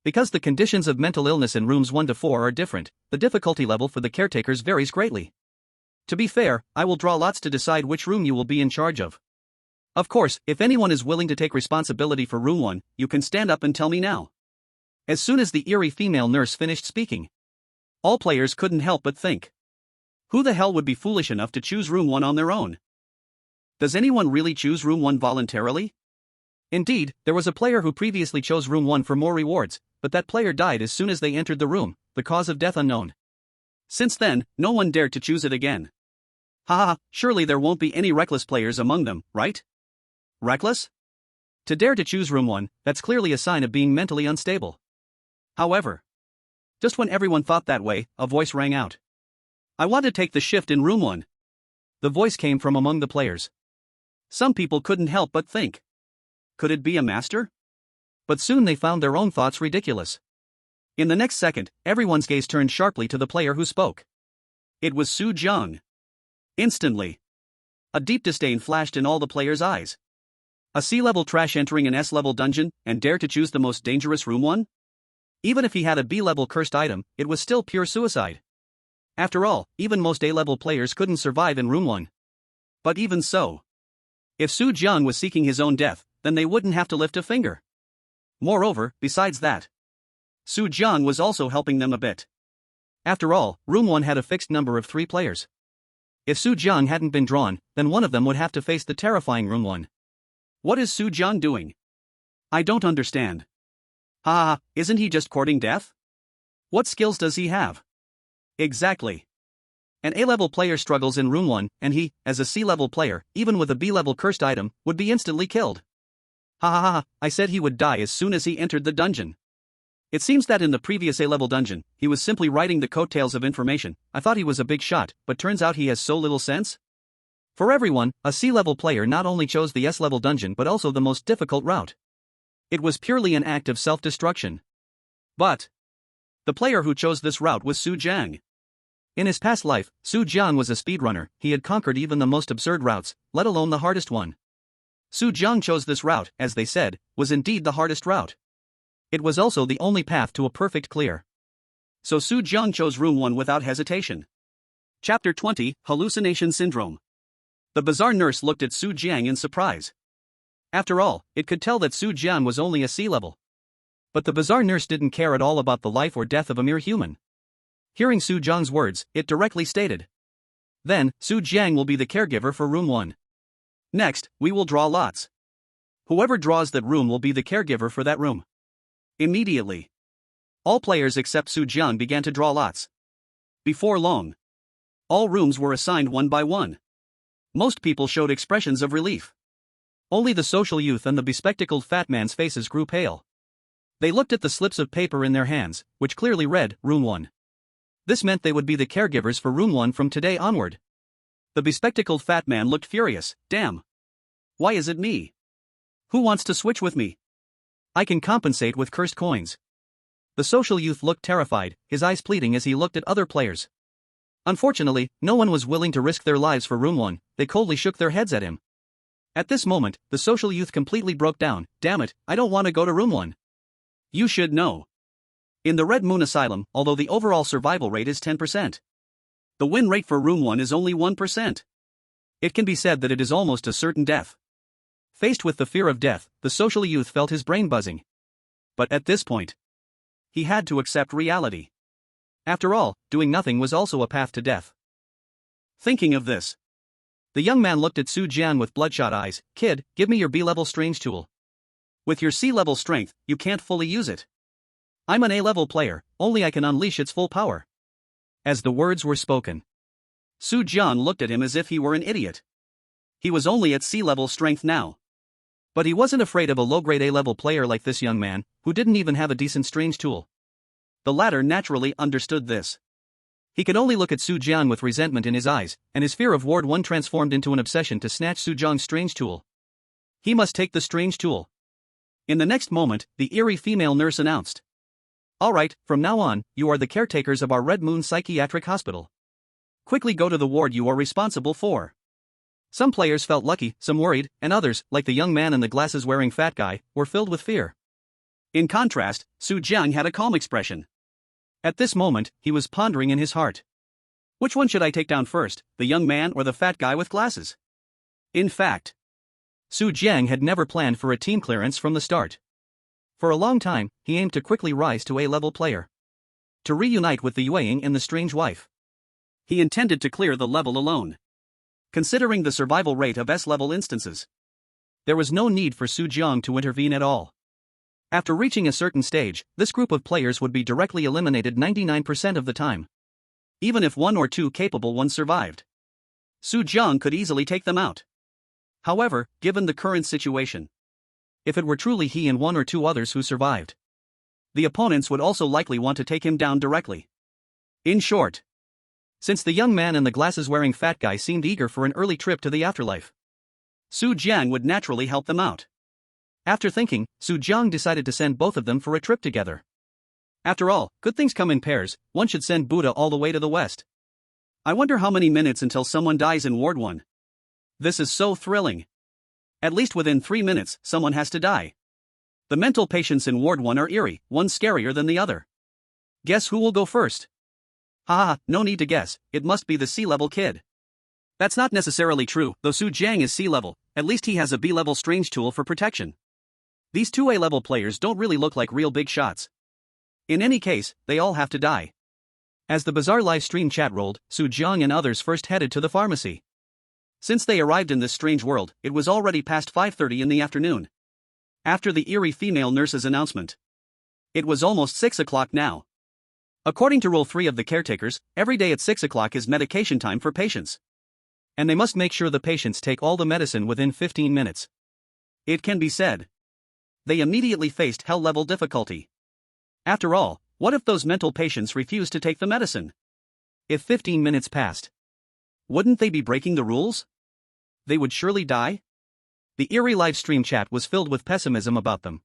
Speaker 1: Because the conditions of mental illness in rooms 1 to 4 are different, the difficulty level for the caretakers varies greatly. To be fair, I will draw lots to decide which room you will be in charge of. Of course, if anyone is willing to take responsibility for Room 1, you can stand up and tell me now. As soon as the eerie female nurse finished speaking, all players couldn't help but think. Who the hell would be foolish enough to choose Room 1 on their own? Does anyone really choose Room 1 voluntarily? Indeed, there was a player who previously chose Room 1 for more rewards, but that player died as soon as they entered the room, the cause of death unknown. Since then, no one dared to choose it again. Haha, surely there won't be any reckless players among them, right? Reckless? To dare to choose Room 1, that's clearly a sign of being mentally unstable. However, just when everyone thought that way, a voice rang out. I want to take the shift in Room 1. The voice came from among the players. Some people couldn't help but think. Could it be a master? But soon they found their own thoughts ridiculous. In the next second, everyone's gaze turned sharply to the player who spoke. It was Su Jiang. Instantly, a deep disdain flashed in all the players' eyes. A C-level trash entering an S-level dungeon and dare to choose the most dangerous room one? Even if he had a B-level cursed item, it was still pure suicide. After all, even most A-level players couldn't survive in room 1. But even so, if Su Jiang was seeking his own death, then they wouldn't have to lift a finger. Moreover, besides that, Su Jiang was also helping them a bit. After all, room 1 had a fixed number of 3 players. If Su Jiang hadn't been drawn, then one of them would have to face the terrifying room 1. What is Su Jiang doing? I don't understand. Ha, isn't he just courting death? What skills does he have? Exactly. An A-level player struggles in room 1, and he, as a C-level player, even with a B-level cursed item, would be instantly killed. Ha, I said he would die as soon as he entered the dungeon. It seems that in the previous A-level dungeon, he was simply riding the coattails of information. I thought he was a big shot, but turns out he has so little sense. For everyone, a C-level player not only chose the S-level dungeon but also the most difficult route. It was purely an act of self-destruction. But the player who chose this route was Su Jiang. In his past life, Su Jiang was a speedrunner. He had conquered even the most absurd routes, let alone the hardest one. Su Jiang chose this route, as they said, was indeed the hardest route. It was also the only path to a perfect clear. So Su Jiang chose room 1 without hesitation. Chapter 20, Hallucination Syndrome. The bizarre nurse looked at Su Jiang in surprise. After all, it could tell that Su Jiang was only a C-level. But the bizarre nurse didn't care at all about the life or death of a mere human. Hearing Su Jiang's words, it directly stated. Then, Su Jiang will be the caregiver for room 1. Next, we will draw lots. Whoever draws that room will be the caregiver for that room. Immediately, all players except Su Jiang began to draw lots. Before long, all rooms were assigned one by one. Most people showed expressions of relief. Only the social youth and the bespectacled fat man's faces grew pale. They looked at the slips of paper in their hands, which clearly read, Room 1. This meant they would be the caregivers for Room 1 from today onward. The bespectacled fat man looked furious. Damn. Why is it me? Who wants to switch with me? I can compensate with cursed coins. The social youth looked terrified, his eyes pleading as he looked at other players. Unfortunately, no one was willing to risk their lives for Room 1, they coldly shook their heads at him. At this moment, the social youth completely broke down. Damn it, I don't want to go to Room 1. You should know. In the Red Moon Asylum, although the overall survival rate is 10%, the win rate for Room 1 is only 1%. It can be said that it is almost a certain death. Faced with the fear of death, the social youth felt his brain buzzing. But at this point, he had to accept reality. After all, doing nothing was also a path to death. Thinking of this, the young man looked at Su Jiang with bloodshot eyes. Kid, give me your B-level strange tool. With your C-level strength, you can't fully use it. I'm an A-level player, only I can unleash its full power. As the words were spoken, Su Jiang looked at him as if he were an idiot. He was only at C-level strength now. But he wasn't afraid of a low-grade A-level player like this young man, who didn't even have a decent strange tool. The latter naturally understood this. He could only look at Su Jiang with resentment in his eyes, and his fear of Ward 1 transformed into an obsession to snatch Su Jiang's strange tool. He must take the strange tool. In the next moment, the eerie female nurse announced. Alright, from now on, you are the caretakers of our Red Moon Psychiatric Hospital. Quickly go to the ward you are responsible for. Some players felt lucky, some worried, and others, like the young man and the glasses-wearing fat guy, were filled with fear. In contrast, Su Jiang had a calm expression. At this moment, he was pondering in his heart. Which one should I take down first, the young man or the fat guy with glasses? In fact, Su Jiang had never planned for a team clearance from the start. For a long time, he aimed to quickly rise to A-level player. To reunite with the Yueying and the strange wife. He intended to clear the level alone. Considering the survival rate of S-level instances, there was no need for Su Jiang to intervene at all. After reaching a certain stage, this group of players would be directly eliminated 99% of the time. Even if 1 or 2 capable ones survived, Su Jiang could easily take them out. However, given the current situation, if it were truly he and 1 or 2 others who survived, the opponents would also likely want to take him down directly. In short, since the young man and the glasses-wearing fat guy seemed eager for an early trip to the afterlife, Su Jiang would naturally help them out. After thinking, Su Jiang decided to send both of them for a trip together. After all, good things come in pairs, one should send Buddha all the way to the west. I wonder how many minutes until someone dies in Ward 1. This is so thrilling. At least within 3 minutes, someone has to die. The mental patients in Ward 1 are eerie, one scarier than the other. Guess who will go first? Haha, no need to guess, it must be the C-level kid. That's not necessarily true, though Su Jiang is C-level, at least he has a B-level strange tool for protection. These two A-level players don't really look like real big shots. In any case, they all have to die. As the bizarre live stream chat rolled, Su Jiang and others first headed to the pharmacy. Since they arrived in this strange world, it was already past 5:30 in the afternoon. After the eerie female nurse's announcement. It was almost 6 o'clock now. According to Rule 3 of the caretakers, every day at 6 o'clock is medication time for patients. And they must make sure the patients take all the medicine within 15 minutes. It can be said. They immediately faced hell-level difficulty. After all, what if those mental patients refused to take the medicine? If 15 minutes passed, wouldn't they be breaking the rules? They would surely die? The eerie live stream chat was filled with pessimism about them.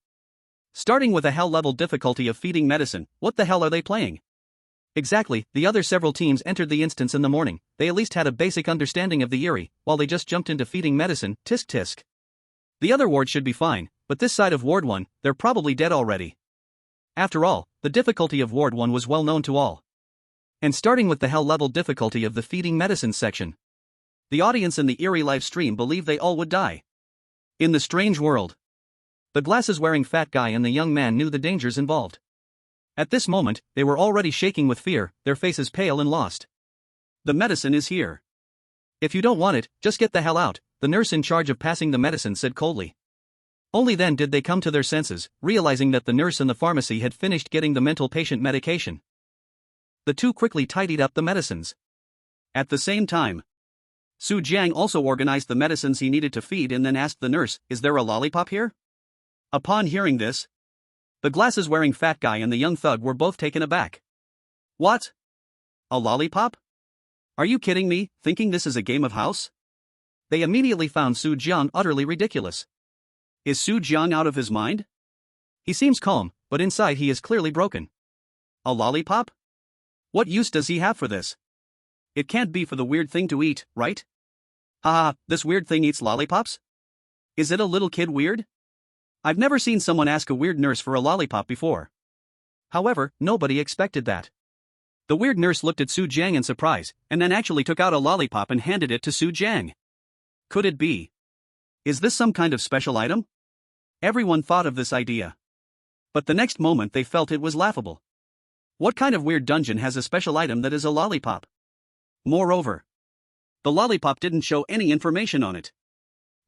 Speaker 1: Starting with a hell-level difficulty of feeding medicine, what the hell are they playing? Exactly, the other several teams entered the instance in the morning, they at least had a basic understanding of the eerie, while they just jumped into feeding medicine, tisk tisk. The other ward should be fine, but this side of Ward 1, they're probably dead already. After all, the difficulty of Ward 1 was well known to all. And starting with the hell-level difficulty of the feeding medicine section. The audience in the eerie live stream believed they all would die. In the strange world. The glasses-wearing fat guy and the young man knew the dangers involved. At this moment, they were already shaking with fear, their faces pale and lost. The medicine is here. If you don't want it, just get the hell out, the nurse in charge of passing the medicine said coldly. Only then did they come to their senses, realizing that the nurse in the pharmacy had finished getting the mental patient medication. The two quickly tidied up the medicines. At the same time, Su Jiang also organized the medicines he needed to feed and then asked the nurse, "Is there a lollipop here?" Upon hearing this, the glasses-wearing fat guy and the young thug were both taken aback. What? A lollipop? Are you kidding me, thinking this is a game of house? They immediately found Su Jiang utterly ridiculous. Is Su Jiang out of his mind? He seems calm, but inside he is clearly broken. A lollipop? What use does he have for this? It can't be for the weird thing to eat, right? Haha, this weird thing eats lollipops? Is it a little kid weird? I've never seen someone ask a weird nurse for a lollipop before. However, nobody expected that. The weird nurse looked at Su Jiang in surprise, and then actually took out a lollipop and handed it to Su Jiang. Could it be? Is this some kind of special item? Everyone thought of this idea. But the next moment they felt it was laughable. What kind of weird dungeon has a special item that is a lollipop? Moreover, the lollipop didn't show any information on it.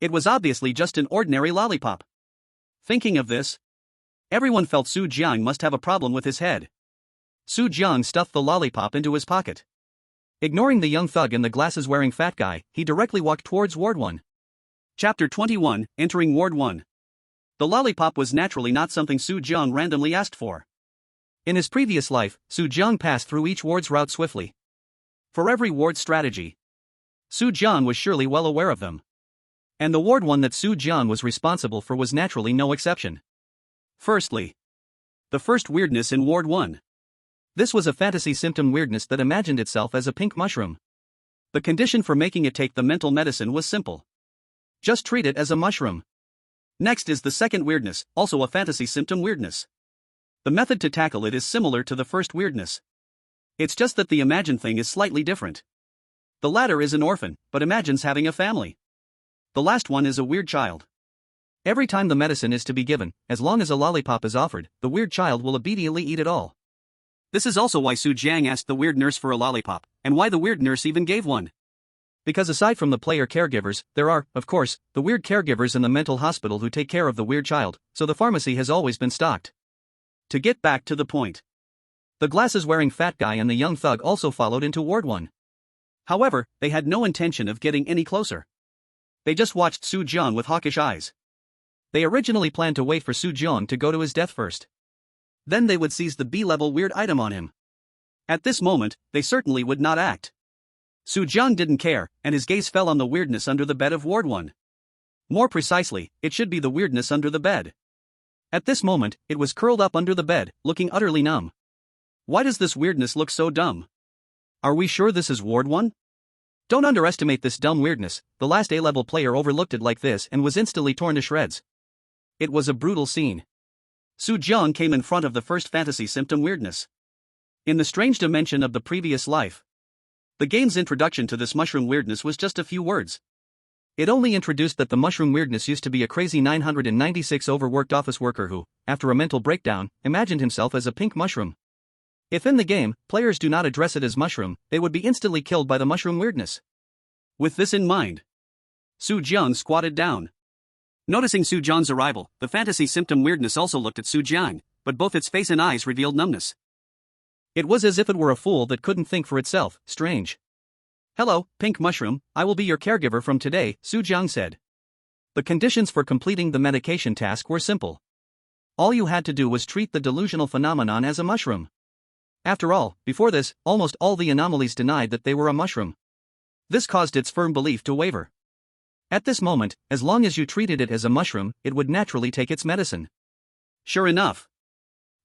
Speaker 1: It was obviously just an ordinary lollipop. Thinking of this, everyone felt Su Jiang must have a problem with his head. Su Jiang stuffed the lollipop into his pocket. Ignoring the young thug and the glasses-wearing fat guy, he directly walked towards Ward 1. Chapter 21, Entering Ward 1. The lollipop was naturally not something Su Jiang randomly asked for. In his previous life, Su Jiang passed through each ward's route swiftly. For every ward strategy, Su Jiang was surely well aware of them. And the Ward 1 that Su Jiang was responsible for was naturally no exception. Firstly, the first weirdness in Ward 1. This was a fantasy symptom weirdness that imagined itself as a pink mushroom. The condition for making it take the mental medicine was simple. Just treat it as a mushroom. Next is the second weirdness, also a fantasy symptom weirdness. The method to tackle it is similar to the first weirdness. It's just that the imagined thing is slightly different. The latter is an orphan, but imagines having a family. The last one is a weird child. Every time the medicine is to be given, as long as a lollipop is offered, the weird child will obediently eat it all. This is also why Su Jiang asked the weird nurse for a lollipop, and why the weird nurse even gave one. Because aside from the player caregivers, there are, of course, the weird caregivers in the mental hospital who take care of the weird child, so the pharmacy has always been stocked. To get back to the point. The glasses-wearing fat guy and the young thug also followed into Ward 1. However, they had no intention of getting any closer. They just watched Su Jiang with hawkish eyes. They originally planned to wait for Su Jiang to go to his death first. Then they would seize the B-level weird item on him. At this moment, they certainly would not act. Su Jiang didn't care, and his gaze fell on the weirdness under the bed of Ward 1. More precisely, it should be the weirdness under the bed. At this moment, it was curled up under the bed, looking utterly numb. Why does this weirdness look so dumb? Are we sure this is Ward 1? Don't underestimate this dumb weirdness. The last A-level player overlooked it like this and was instantly torn to shreds. It was a brutal scene. Su Jiang came in front of the first fantasy symptom weirdness. In the strange dimension of the previous life. The game's introduction to this mushroom weirdness was just a few words. It only introduced that the mushroom weirdness used to be a crazy 996 overworked office worker who, after a mental breakdown, imagined himself as a pink mushroom. If in the game, players do not address it as mushroom, they would be instantly killed by the mushroom weirdness. With this in mind, Su Jiang squatted down. Noticing Su Jiang's arrival, the fantasy symptom weirdness also looked at Su Jiang, but both its face and eyes revealed numbness. It was as if it were a fool that couldn't think for itself. Strange. Hello, pink mushroom, I will be your caregiver from today, Su Jiang said. The conditions for completing the medication task were simple. All you had to do was treat the delusional phenomenon as a mushroom. After all, before this, almost all the anomalies denied that they were a mushroom. This caused its firm belief to waver. At this moment, as long as you treated it as a mushroom, it would naturally take its medicine. Sure enough.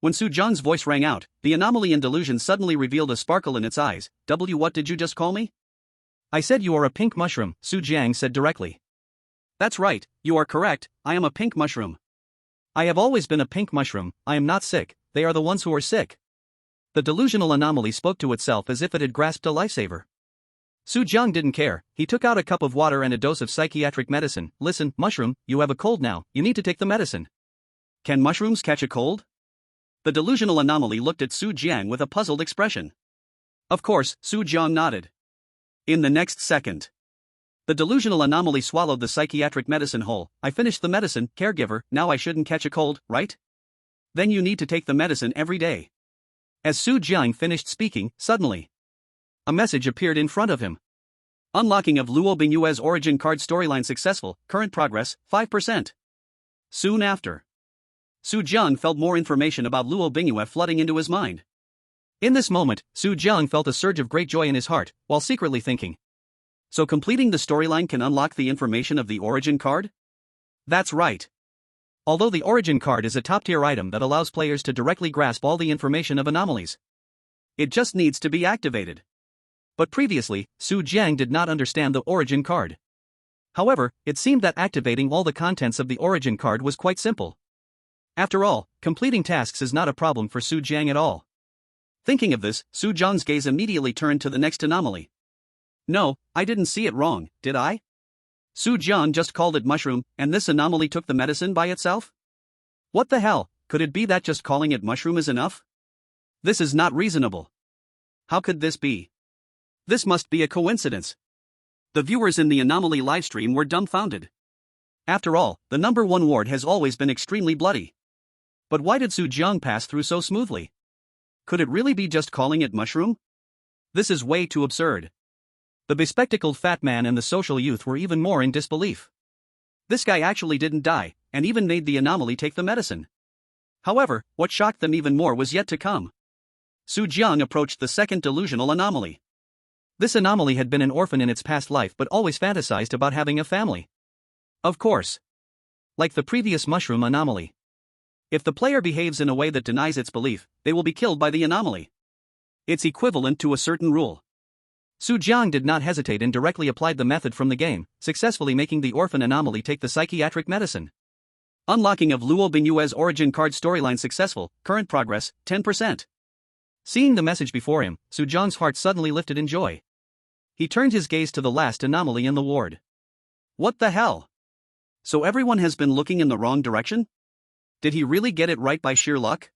Speaker 1: When Su Jiang's voice rang out, the anomaly in delusion suddenly revealed a sparkle in its eyes. What did you just call me? I said you are a pink mushroom, Su Jiang said directly. That's right, you are correct, I am a pink mushroom. I have always been a pink mushroom, I am not sick, they are the ones who are sick. The delusional anomaly spoke to itself as if it had grasped a lifesaver. Su Jiang didn't care, he took out a cup of water and a dose of psychiatric medicine. Listen, mushroom, you have a cold now, you need to take the medicine. Can mushrooms catch a cold? The delusional anomaly looked at Su Jiang with a puzzled expression. Of course, Su Jiang nodded. In the next second, the delusional anomaly swallowed the psychiatric medicine whole. I finished the medicine, caregiver, now I shouldn't catch a cold, right? Then you need to take the medicine every day. As Su Jiang finished speaking, suddenly, a message appeared in front of him. Unlocking of Luo Bingyue's origin card storyline successful, current progress, 5%. Soon after, Su Jiang felt more information about Luo Bingyue flooding into his mind. In this moment, Su Jiang felt a surge of great joy in his heart, while secretly thinking. So completing the storyline can unlock the information of the origin card? That's right. Although the origin card is a top-tier item that allows players to directly grasp all the information of anomalies. It just needs to be activated. But previously, Su Jiang did not understand the origin card. However, it seemed that activating all the contents of the origin card was quite simple. After all, completing tasks is not a problem for Su Jiang at all. Thinking of this, Su Jiang's gaze immediately turned to the next anomaly. No, I didn't see it wrong, did I? Su Jiang just called it mushroom, and this anomaly took the medicine by itself? What the hell, could it be that just calling it mushroom is enough? This is not reasonable. How could this be? This must be a coincidence. The viewers in the anomaly livestream were dumbfounded. After all, the number 1 ward has always been extremely bloody. But why did Su Jiang pass through so smoothly? Could it really be just calling it mushroom? This is way too absurd. The bespectacled fat man and the social youth were even more in disbelief. This guy actually didn't die, and even made the anomaly take the medicine. However, what shocked them even more was yet to come. Su Jiang approached the second delusional anomaly. This anomaly had been an orphan in its past life but always fantasized about having a family. Of course. Like the previous mushroom anomaly. If the player behaves in a way that denies its belief, they will be killed by the anomaly. It's equivalent to a certain rule. Su Jiang did not hesitate and directly applied the method from the game, successfully making the orphan anomaly take the psychiatric medicine. Unlocking of Luo Bingyue's origin card storyline successful, current progress, 10%. Seeing the message before him, Su Jiang's heart suddenly lifted in joy. He turned his gaze to the last anomaly in the ward. What the hell? So everyone has been looking in the wrong direction? Did he really get it right by sheer luck?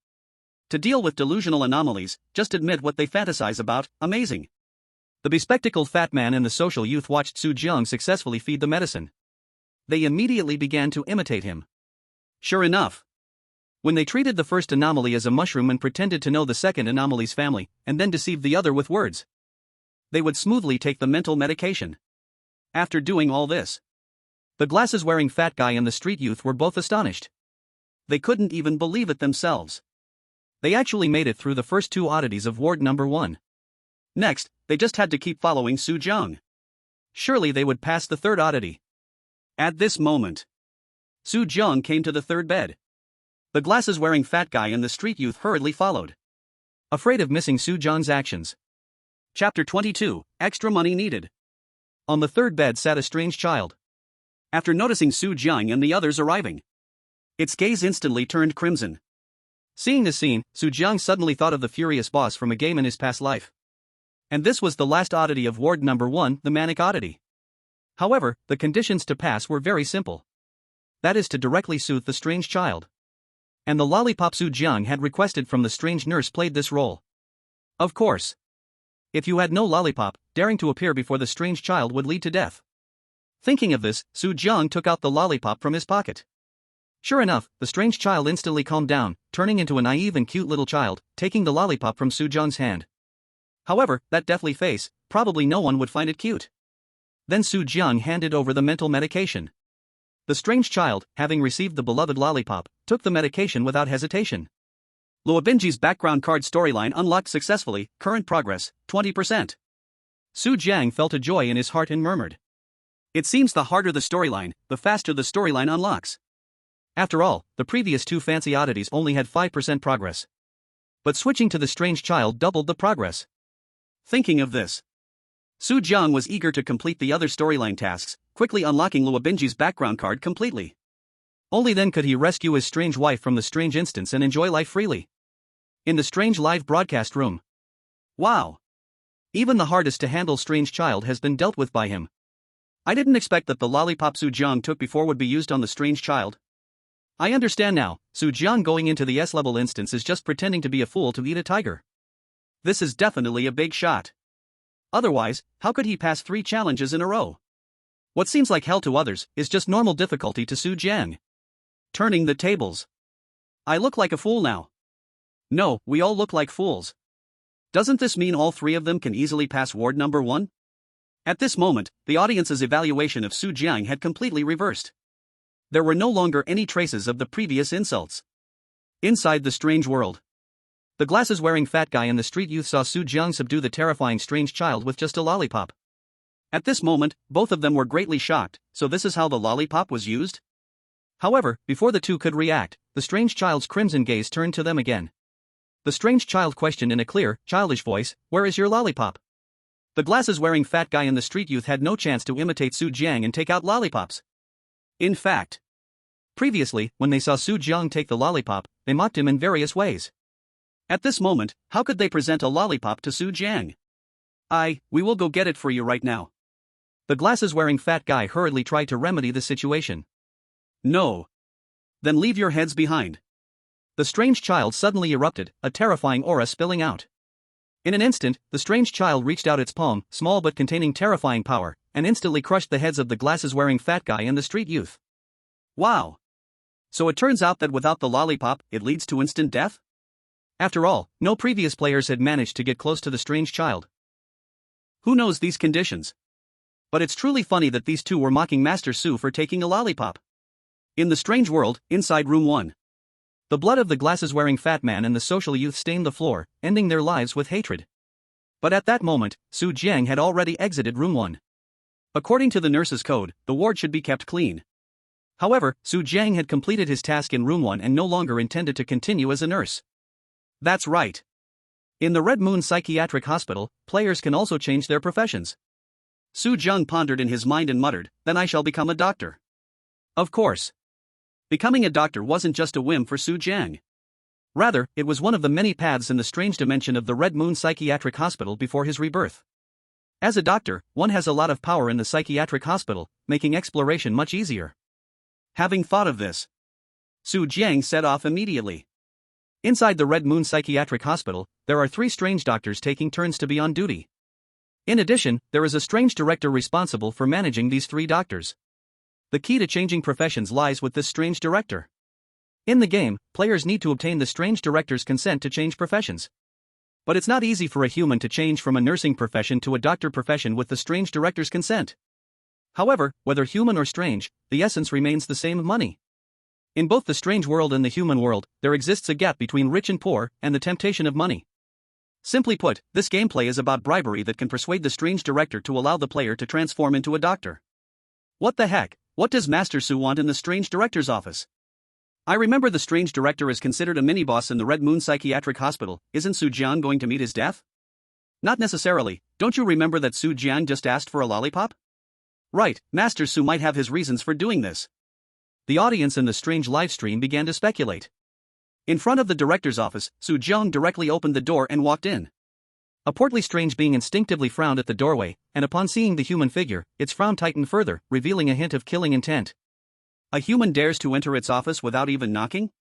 Speaker 1: To deal with delusional anomalies, just admit what they fantasize about, amazing. The bespectacled fat man and the social youth watched Su Jiang successfully feed the medicine. They immediately began to imitate him. Sure enough. When they treated the first anomaly as a mushroom and pretended to know the second anomaly's family, and then deceived the other with words, they would smoothly take the mental medication. After doing all this, the glasses-wearing fat guy and the street youth were both astonished. They couldn't even believe it themselves. They actually made it through the first 2 oddities of ward number 1. Next, they just had to keep following Su Jiang. Surely they would pass the 3rd oddity. At this moment, Su Jiang came to the 3rd bed. The glasses-wearing fat guy and the street youth hurriedly followed, afraid of missing Su Jiang's actions. Chapter 22, Extra Money Needed. On the third bed sat a strange child. After noticing Su Jiang and the others arriving, its gaze instantly turned crimson. Seeing this scene, Su Jiang suddenly thought of the furious boss from a game in his past life. And this was the last oddity of Ward number 1, the manic oddity. However, the conditions to pass were very simple. That is to directly soothe the strange child. And the lollipop Su Jiang had requested from the strange nurse played this role. Of course. If you had no lollipop, daring to appear before the strange child would lead to death. Thinking of this, Su Jiang took out the lollipop from his pocket. Sure enough, the strange child instantly calmed down, turning into a naive and cute little child, taking the lollipop from Su Jiang's hand. However, that deathly face, probably no one would find it cute. Then Su Jiang handed over the mental medication. The strange child, having received the beloved lollipop, took the medication without hesitation. Luobinji's background card storyline unlocked successfully, current progress, 20%. Su Jiang felt a joy in his heart and murmured. It seems the harder the storyline, the faster the storyline unlocks. After all, the previous two fancy oddities only had 5% progress. But switching to the strange child doubled the progress. Thinking of this, Su Jiang was eager to complete the other storyline tasks, quickly unlocking Luobinji's background card completely. Only then could he rescue his strange wife from the strange instance and enjoy life freely. In the strange live broadcast room. Wow! Even the hardest to handle strange child has been dealt with by him. I didn't expect that the lollipop Su Jiang took before would be used on the strange child. I understand now, Su Jiang going into the S-level instance is just pretending to be a fool to eat a tiger. This is definitely a big shot. Otherwise, how could he pass 3 challenges in a row? What seems like hell to others is just normal difficulty to Su Jiang. Turning the tables. I look like a fool now. No, we all look like fools. Doesn't this mean all 3 of them can easily pass Ward number 1? At this moment, the audience's evaluation of Su Jiang had completely reversed. There were no longer any traces of the previous insults. Inside the strange world, the glasses-wearing fat guy and the street youth saw Su Jiang subdue the terrifying strange child with just a lollipop. At this moment, both of them were greatly shocked, so this is how the lollipop was used? However, before the two could react, the strange child's crimson gaze turned to them again. The strange child questioned in a clear, childish voice, "Where is your lollipop?" The glasses-wearing fat guy and the street youth had no chance to imitate Su Jiang and take out lollipops. In fact, previously, when they saw Su Jiang take the lollipop, they mocked him in various ways. At this moment, how could they present a lollipop to Su Jiang? We will go get it for you right now. The glasses-wearing fat guy hurriedly tried to remedy the situation. No. Then leave your heads behind. The strange child suddenly erupted, a terrifying aura spilling out. In an instant, the strange child reached out its palm, small but containing terrifying power, and instantly crushed the heads of the glasses-wearing fat guy and the street youth. Wow. So it turns out that without the lollipop, it leads to instant death? After all, no previous players had managed to get close to the strange child. Who knows these conditions? But it's truly funny that these two were mocking Master Su for taking a lollipop. In the strange world, inside room 1. The blood of the glasses-wearing fat man and the social youth stained the floor, ending their lives with hatred. But at that moment, Su Jiang had already exited room 1. According to the nurse's code, the ward should be kept clean. However, Su Jiang had completed his task in room 1 and no longer intended to continue as a nurse. That's right. In the Red Moon Psychiatric Hospital, players can also change their professions. Su Jiang pondered in his mind and muttered, "Then I shall become a doctor." Of course. Becoming a doctor wasn't just a whim for Su Jiang. Rather, it was one of the many paths in the strange dimension of the Red Moon Psychiatric Hospital before his rebirth. As a doctor, one has a lot of power in the psychiatric hospital, making exploration much easier. Having thought of this, Su Jiang set off immediately. Inside the Red Moon Psychiatric Hospital, there are 3 strange doctors taking turns to be on duty. In addition, there is a strange director responsible for managing these 3 doctors. The key to changing professions lies with this strange director. In the game, players need to obtain the strange director's consent to change professions. But it's not easy for a human to change from a nursing profession to a doctor profession with the strange director's consent. However, whether human or strange, the essence remains the same: money. In both the strange world and the human world, there exists a gap between rich and poor, and the temptation of money. Simply put, this gameplay is about bribery that can persuade the strange director to allow the player to transform into a doctor. What the heck? What does Master Su want in the strange director's office? I remember the strange director is considered a mini-boss in the Red Moon Psychiatric Hospital. Isn't Su Jiang going to meet his death? Not necessarily, Don't you remember that Su Jiang just asked for a lollipop? Right, Master Su might have his reasons for doing this. The audience in the strange livestream began to speculate. In front of the director's office, Su Jiang directly opened the door and walked in. A portly strange being instinctively frowned at the doorway, and upon seeing the human figure, its frown tightened further, revealing a hint of killing intent. A human dares to enter its office without even knocking?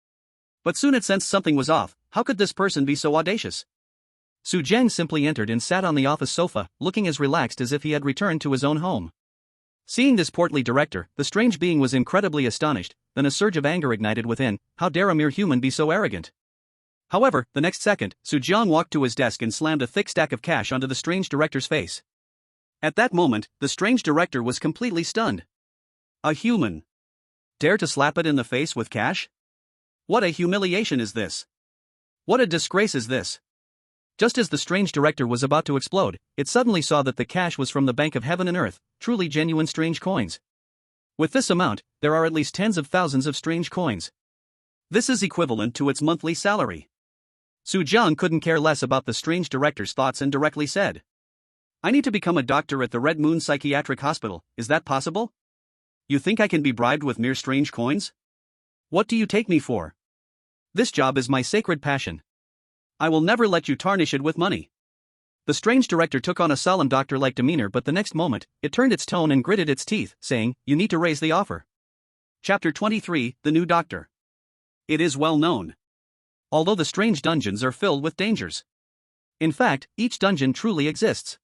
Speaker 1: But soon it sensed something was off. How could this person be so audacious? Su Jiang simply entered and sat on the office sofa, looking as relaxed as if he had returned to his own home. Seeing this portly director, the strange being was incredibly astonished, then a surge of anger ignited within. How dare a mere human be so arrogant? However, the next second, Su Jiang walked to his desk and slammed a thick stack of cash onto the strange director's face. At that moment, the strange director was completely stunned. A human dare to slap it in the face with cash? What a humiliation is this? What a disgrace is this? Just as the strange director was about to explode, it suddenly saw that the cash was from the Bank of Heaven and Earth, truly genuine strange coins. With this amount, there are at least tens of thousands of strange coins. This is equivalent to its monthly salary. Su Jiang couldn't care less about the strange director's thoughts and directly said, "I need to become a doctor at the Red Moon Psychiatric Hospital, is that possible? You think I can be bribed with mere strange coins? What do you take me for? This job is my sacred passion. I will never let you tarnish it with money." The strange director took on a solemn doctor-like demeanor, but the next moment, it turned its tone and gritted its teeth, saying, "You need to raise the offer." Chapter 23, The New Doctor. It is well known. Although the strange dungeons are filled with dangers. In fact, each dungeon truly exists.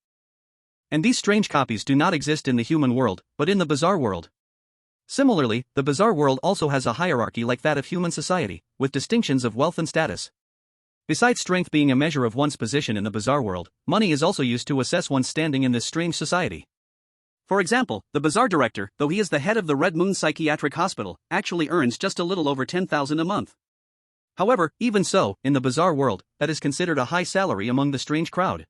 Speaker 1: And these strange copies do not exist in the human world, but in the bizarre world. Similarly, the bizarre world also has a hierarchy like that of human society, with distinctions of wealth and status. Besides strength being a measure of one's position in the bizarre world, money is also used to assess one's standing in this strange society. For example, the bizarre director, though he is the head of the Red Moon Psychiatric Hospital, actually earns just a little over 10,000 a month. However, even so, in the bizarre world, that is considered a high salary among the strange crowd.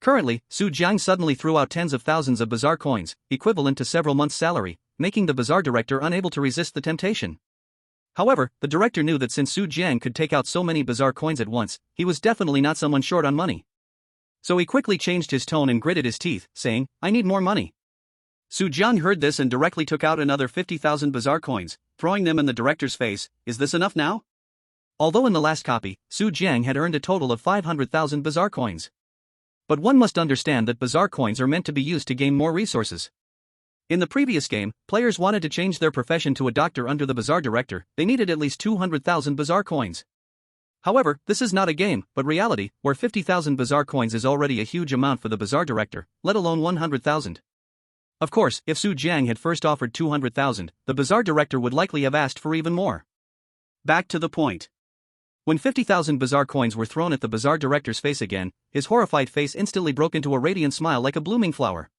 Speaker 1: Currently, Su Jiang suddenly threw out tens of thousands of bizarre coins, equivalent to several months' salary, making the bizarre director unable to resist the temptation. However, the director knew that since Su Jiang could take out so many bizarre coins at once, he was definitely not someone short on money. So he quickly changed his tone and gritted his teeth, saying, "I need more money." Su Jiang heard this and directly took out another 50,000 bizarre coins, throwing them in the director's face. "Is this enough now?" Although in the last copy, Su Jiang had earned a total of 500,000 bizarre coins. But one must understand that bizarre coins are meant to be used to gain more resources. In the previous game, players wanted to change their profession to a doctor under the bizarre director. They needed at least 200,000 bizarre coins. However, this is not a game, but reality, where 50,000 bizarre coins is already a huge amount for the bizarre director, let alone 100,000. Of course, if Su Jiang had first offered 200,000, the bizarre director would likely have asked for even more. Back to the point. When 50,000 bizarre coins were thrown at the bizarre director's face again, his horrified face instantly broke into a radiant smile like a blooming flower.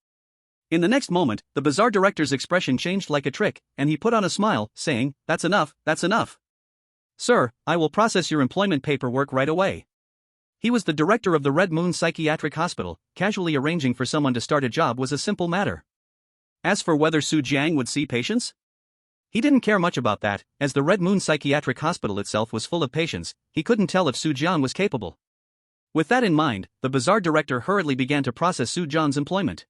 Speaker 1: In the next moment, the bizarre director's expression changed like a trick, and he put on a smile, saying, "That's enough, that's enough. Sir, I will process your employment paperwork right away." He was the director of the Red Moon Psychiatric Hospital. Casually arranging for someone to start a job was a simple matter. As for whether Su Jiang would see patients, he didn't care much about that, as the Red Moon Psychiatric Hospital itself was full of patients. He couldn't tell if Su Jiang was capable. With that in mind, the bizarre director hurriedly began to process Su Jiang's employment.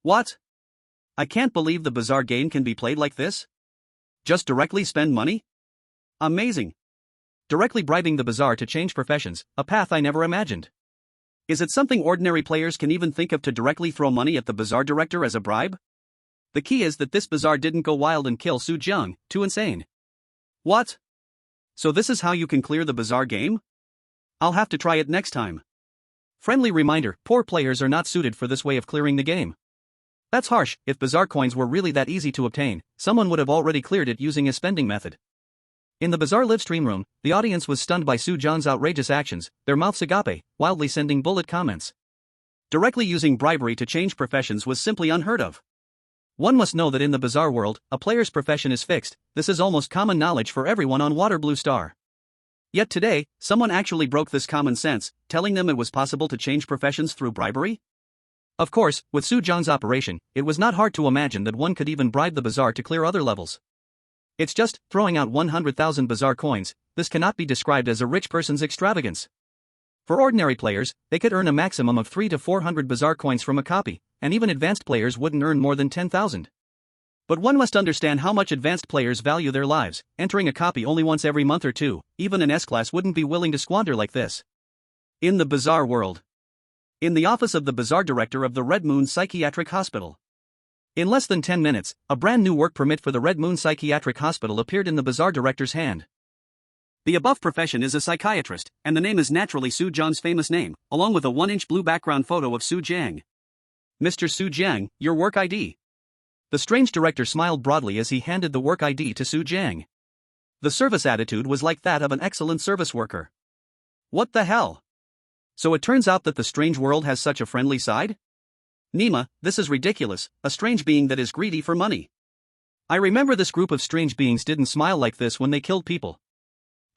Speaker 1: What? I can't believe the bizarre game can be played like this? Just directly spend money? Amazing. Directly bribing the bizarre to change professions, a path I never imagined. Is it something ordinary players can even think of to directly throw money at the bizarre director as a bribe? The key is that this bizarre didn't go wild and kill Su Jiang, too insane. What? So this is how you can clear the bizarre game? I'll have to try it next time. Friendly reminder, poor players are not suited for this way of clearing the game. That's harsh. If bizarre coins were really that easy to obtain, someone would have already cleared it using a spending method. In the bizarre live stream room, the audience was stunned by Su Jiang's outrageous actions, their mouths agape, wildly sending bullet comments. Directly using bribery to change professions was simply unheard of. One must know that in the bizarre world, a player's profession is fixed. This is almost common knowledge for everyone on Water Blue Star. Yet today, someone actually broke this common sense, telling them it was possible to change professions through bribery? Of course, with Su Jiang's operation, it was not hard to imagine that one could even bribe the bizarre to clear other levels. It's just throwing out 100,000 bizarre coins. This cannot be described as a rich person's extravagance. For ordinary players, they could earn a maximum of 3 to 400 bazaar coins from a copy, and even advanced players wouldn't earn more than 10,000. But one must understand how much advanced players value their lives. Entering a copy only once every month or two, even an S-class wouldn't be willing to squander like this. In the bazaar world. In the office of the bazaar director of the Red Moon Psychiatric Hospital. In less than 10 minutes, a brand new work permit for the Red Moon Psychiatric Hospital appeared in the bazaar director's hand. The above profession is a psychiatrist, and the name is naturally Su Jiang's famous name, along with a 1-inch blue background photo of Su Jiang. Mr. Su Jiang, your work ID. The strange director smiled broadly as he handed the work ID to Su Jiang. The service attitude was like that of an excellent service worker. What the hell? So it turns out that the strange world has such a friendly side? Nima, this is ridiculous, a strange being that is greedy for money. I remember this group of strange beings didn't smile like this when they killed people.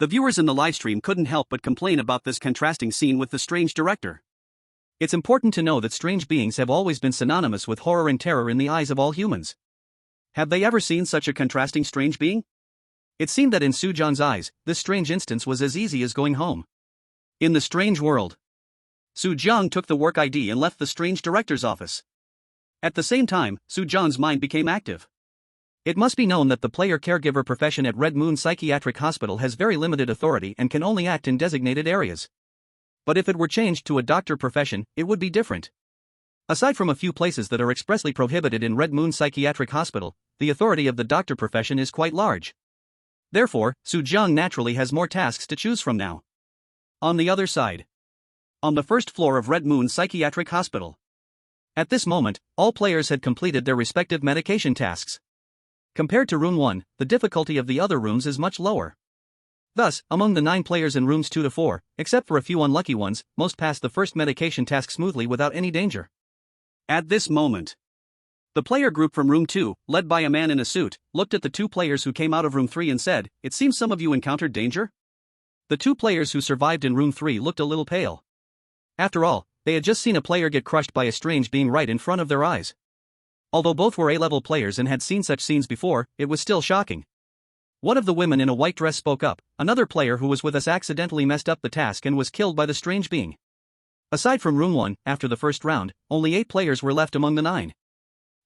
Speaker 1: The viewers in the livestream couldn't help but complain about this contrasting scene with the strange director. It's important to know that strange beings have always been synonymous with horror and terror in the eyes of all humans. Have they ever seen such a contrasting strange being? It seemed that in Su Jiang's eyes, this strange instance was as easy as going home. In the strange world. Su Jiang took the work ID and left the strange director's office. At the same time, Su Jiang's mind became active. It must be known that the player-caregiver profession at Red Moon Psychiatric Hospital has very limited authority and can only act in designated areas. But if it were changed to a doctor profession, it would be different. Aside from a few places that are expressly prohibited in Red Moon Psychiatric Hospital, the authority of the doctor profession is quite large. Therefore, Su Jiang naturally has more tasks to choose from now. On the other side. On the first floor of Red Moon Psychiatric Hospital. At this moment, all players had completed their respective medication tasks. Compared to Room 1, the difficulty of the other rooms is much lower. Thus, among the 9 players in rooms 2 to 4, except for a few unlucky ones, most passed the first medication task smoothly without any danger. At this moment, the player group from room 2, led by a man in a suit, looked at the 2 players who came out of room 3 and said, "It seems some of you encountered danger?" The 2 players who survived in room 3 looked a little pale. After all, they had just seen a player get crushed by a strange being right in front of their eyes. Although both were A-level players and had seen such scenes before, it was still shocking. One of the women in a white dress spoke up. Another player who was with us accidentally messed up the task and was killed by the strange being. Aside from room 1, after the first round, only 8 players were left among the 9.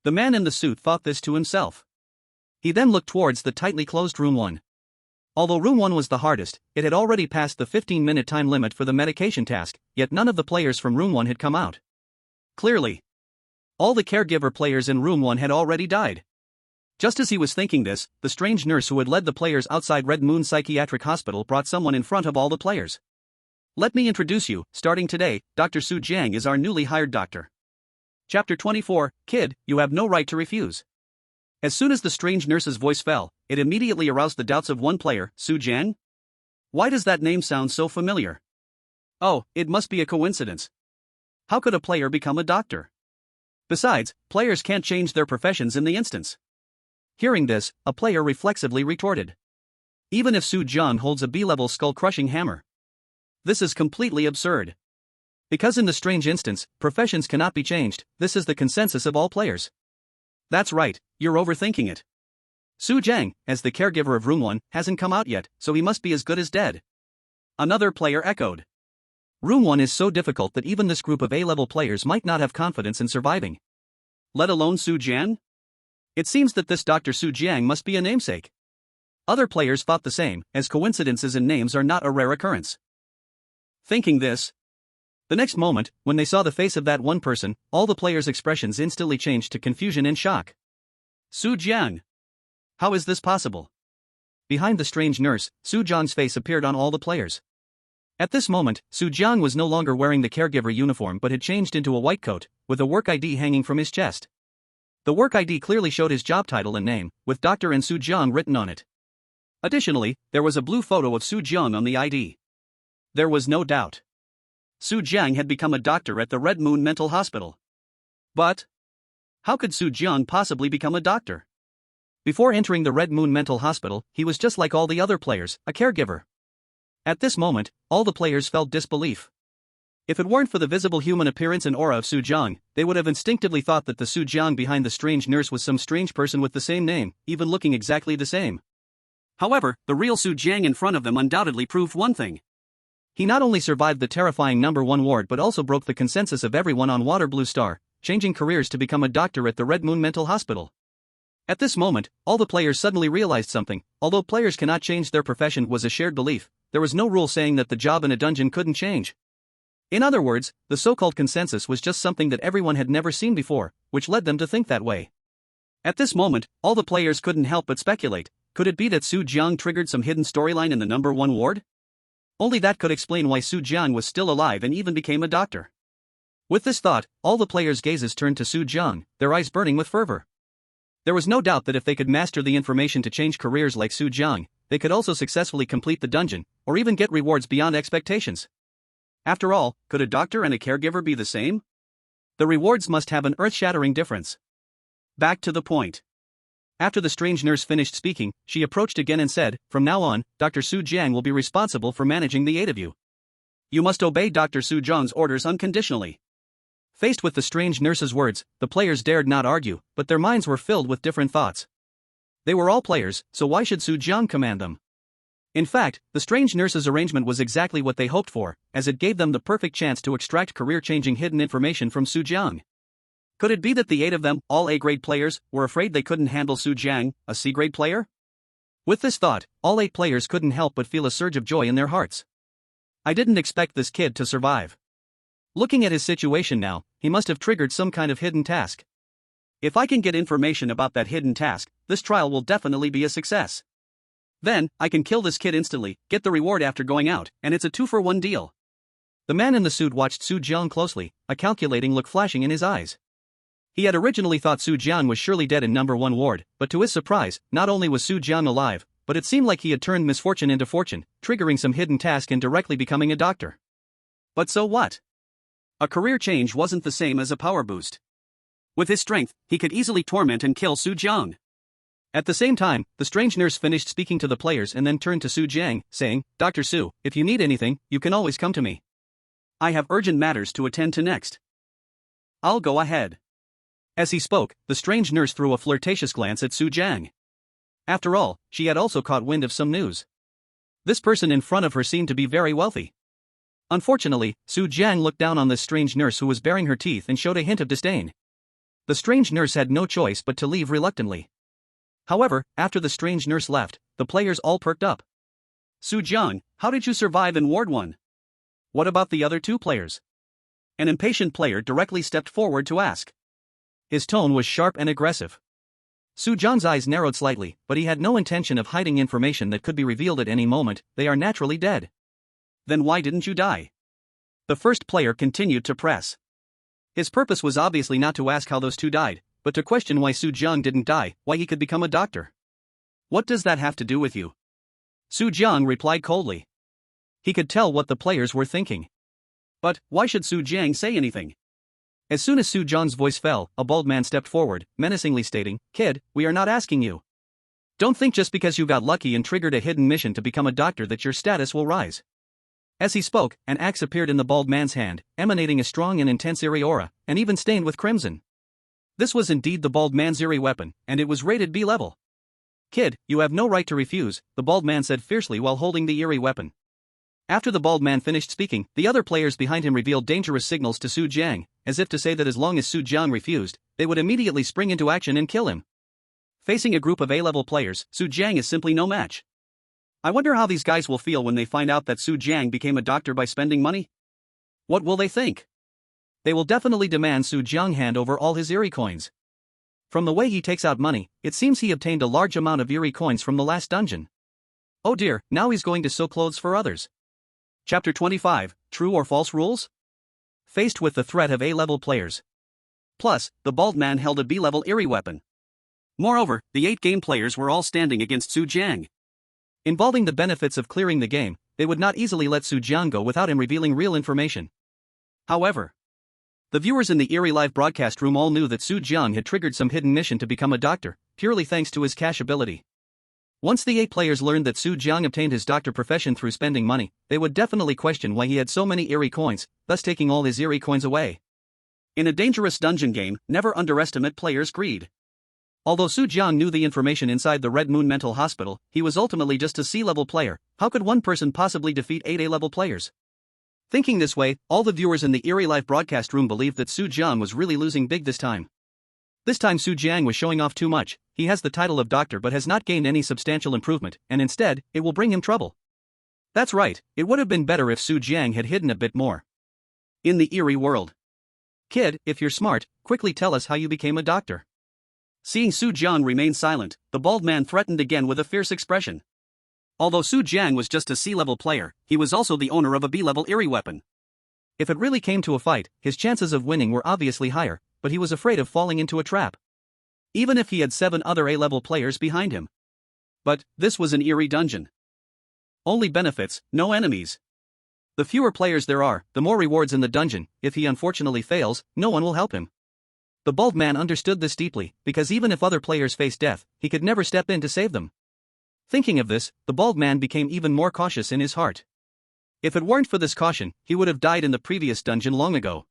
Speaker 1: The man in the suit thought this to himself. He then looked towards the tightly closed room 1. Although room 1 was the hardest, it had already passed the 15-minute time limit for the medication task, yet none of the players from room 1 had come out. Clearly, all the caregiver players in room 1 had already died. Just as he was thinking this, the strange nurse who had led the players outside Red Moon Psychiatric Hospital brought someone in front of all the players. Let me introduce you, starting today, Dr. Su Jiang is our newly hired doctor. Chapter 24, Kid, you have no right to refuse. As soon as the strange nurse's voice fell, it immediately aroused the doubts of one player, Su Jiang. Why does that name sound so familiar? Oh, it must be a coincidence. How could a player become a doctor? Besides, players can't change their professions in the instance. Hearing this, a player reflexively retorted. Even if Su Jiang holds a B-level skull-crushing hammer. This is completely absurd. Because in the strange instance, professions cannot be changed, this is the consensus of all players. That's right, you're overthinking it. Su Jiang, as the caregiver of Room 1, hasn't come out yet, so he must be as good as dead. Another player echoed. Room 1 is so difficult that even this group of A-level players might not have confidence in surviving. Let alone Su Jiang? It seems that this Dr. Su Jiang must be a namesake. Other players thought the same, as coincidences in names are not a rare occurrence. Thinking this, the next moment, when they saw the face of that one person, all the players' expressions instantly changed to confusion and shock. Su Jiang. How is this possible? Behind the strange nurse, Su Jiang's face appeared on all the players. At this moment, Su Jiang was no longer wearing the caregiver uniform but had changed into a white coat, with a work ID hanging from his chest. The work ID clearly showed his job title and name, with Dr. and Su Jiang written on it. Additionally, there was a blue photo of Su Jiang on the ID. There was no doubt. Su Jiang had become a doctor at the Red Moon Mental Hospital. But how could Su Jiang possibly become a doctor? Before entering the Red Moon Mental Hospital, he was just like all the other players, a caregiver. At this moment, all the players felt disbelief. If it weren't for the visible human appearance and aura of Su Jiang, they would have instinctively thought that the Su Jiang behind the strange nurse was some strange person with the same name, even looking exactly the same. However, the real Su Jiang in front of them undoubtedly proved one thing. He not only survived the terrifying number 1 ward but also broke the consensus of everyone on Water Blue Star, changing careers to become a doctor at the Red Moon Mental Hospital. At this moment, all the players suddenly realized something. Although players cannot change their profession was a shared belief, there was no rule saying that the job in a dungeon couldn't change. In other words, the so-called consensus was just something that everyone had never seen before, which led them to think that way. At this moment, all the players couldn't help but speculate. Could it be that Su Jiang triggered some hidden storyline in the number 1 ward? Only that could explain why Su Jiang was still alive and even became a doctor. With this thought, all the players' gazes turned to Su Jiang, their eyes burning with fervor. There was no doubt that if they could master the information to change careers like Su Jiang, they could also successfully complete the dungeon, or even get rewards beyond expectations. After all, could a doctor and a caregiver be the same? The rewards must have an earth-shattering difference. Back to the point. After the strange nurse finished speaking, she approached again and said, "From now on, Dr. Su Jiang will be responsible for managing the 8 of you. You must obey Dr. Su Jiang's orders unconditionally." Faced with the strange nurse's words, the players dared not argue, but their minds were filled with different thoughts. They were all players, so why should Su Jiang command them? In fact, the strange nurse's arrangement was exactly what they hoped for, as it gave them the perfect chance to extract career-changing hidden information from Su Jiang. Could it be that the 8 of them, all A-grade players, were afraid they couldn't handle Su Jiang, a C-grade player? With this thought, all 8 players couldn't help but feel a surge of joy in their hearts. I didn't expect this kid to survive. Looking at his situation now, he must have triggered some kind of hidden task. If I can get information about that hidden task, this trial will definitely be a success. Then, I can kill this kid instantly, get the reward after going out, and it's a 2-for-1 deal. The man in the suit watched Su Jiang closely, a calculating look flashing in his eyes. He had originally thought Su Jiang was surely dead in number 1 ward, but to his surprise, not only was Su Jiang alive, but it seemed like he had turned misfortune into fortune, triggering some hidden task and directly becoming a doctor. But so what? A career change wasn't the same as a power boost. With his strength, he could easily torment and kill Su Jiang. At the same time, the strange nurse finished speaking to the players and then turned to Su Jiang, saying, "Dr. Su, if you need anything, you can always come to me. I have urgent matters to attend to next. I'll go ahead." As he spoke, the strange nurse threw a flirtatious glance at Su Jiang. After all, she had also caught wind of some news. This person in front of her seemed to be very wealthy. Unfortunately, Su Jiang looked down on this strange nurse who was baring her teeth and showed a hint of disdain. The strange nurse had no choice but to leave reluctantly. However, after the strange nurse left, the players all perked up. "Su Jiang, how did you survive in Ward 1? What about the other 2 players?" An impatient player directly stepped forward to ask. His tone was sharp and aggressive. Su Jiang's eyes narrowed slightly, but he had no intention of hiding information that could be revealed at any moment. "They are naturally dead." "Then why didn't you die?" The first player continued to press. His purpose was obviously not to ask how those 2 died, but to question why Su Jiang didn't die, why he could become a doctor. "What does that have to do with you?" Su Jiang replied coldly. He could tell what the players were thinking. But why should Su Jiang say anything? As soon as Su Jiang's voice fell, a bald man stepped forward, menacingly stating, "Kid, we are not asking you. Don't think just because you got lucky and triggered a hidden mission to become a doctor that your status will rise." As he spoke, an axe appeared in the bald man's hand, emanating a strong and intense eerie aura, and even stained with crimson. This was indeed the bald man's eerie weapon, and it was rated B level. "Kid, you have no right to refuse," the bald man said fiercely while holding the eerie weapon. After the bald man finished speaking, the other players behind him revealed dangerous signals to Su Jiang, as if to say that as long as Su Jiang refused, they would immediately spring into action and kill him. Facing a group of A-level players, Su Jiang is simply no match. I wonder how these guys will feel when they find out that Su Jiang became a doctor by spending money? What will they think? They will definitely demand Su Jiang hand over all his eerie coins. From the way he takes out money, it seems he obtained a large amount of eerie coins from the last dungeon. Oh dear, now he's going to sew clothes for others. Chapter 25, True or False Rules? Faced with the threat of A-level players. Plus, the bald man held a B-level eerie weapon. Moreover, the 8 game players were all standing against Su Jiang. Involving the benefits of clearing the game, they would not easily let Su Jiang go without him revealing real information. However, the viewers in the eerie live broadcast room all knew that Su Jiang had triggered some hidden mission to become a doctor, purely thanks to his cash ability. Once the 8 players learned that Su Jiang obtained his doctor profession through spending money, they would definitely question why he had so many eerie coins, thus taking all his eerie coins away. In a dangerous dungeon game, never underestimate players' greed. Although Su Jiang knew the information inside the Red Moon Mental Hospital, he was ultimately just a C-level player. How could one person possibly defeat 8 A-level players? Thinking this way, all the viewers in the eerie live broadcast room believed that Su Jiang was really losing big this time. This time Su Jiang was showing off too much. He has the title of doctor but has not gained any substantial improvement, and instead, it will bring him trouble. That's right, it would have been better if Su Jiang had hidden a bit more. In the eerie world. Kid, if you're smart, quickly tell us how you became a doctor. Seeing Su Jiang remain silent, the bald man threatened again with a fierce expression. Although Su Jiang was just a C-level player, he was also the owner of a B-level eerie weapon. If it really came to a fight, his chances of winning were obviously higher, but he was afraid of falling into a trap. Even if he had 7 other A-level players behind him. But, this was an eerie dungeon. Only benefits, no enemies. The fewer players there are, the more rewards in the dungeon. If he unfortunately fails, no one will help him. The bald man understood this deeply, because even if other players faced death, he could never step in to save them. Thinking of this, the bald man became even more cautious in his heart. If it weren't for this caution, he would have died in the previous dungeon long ago.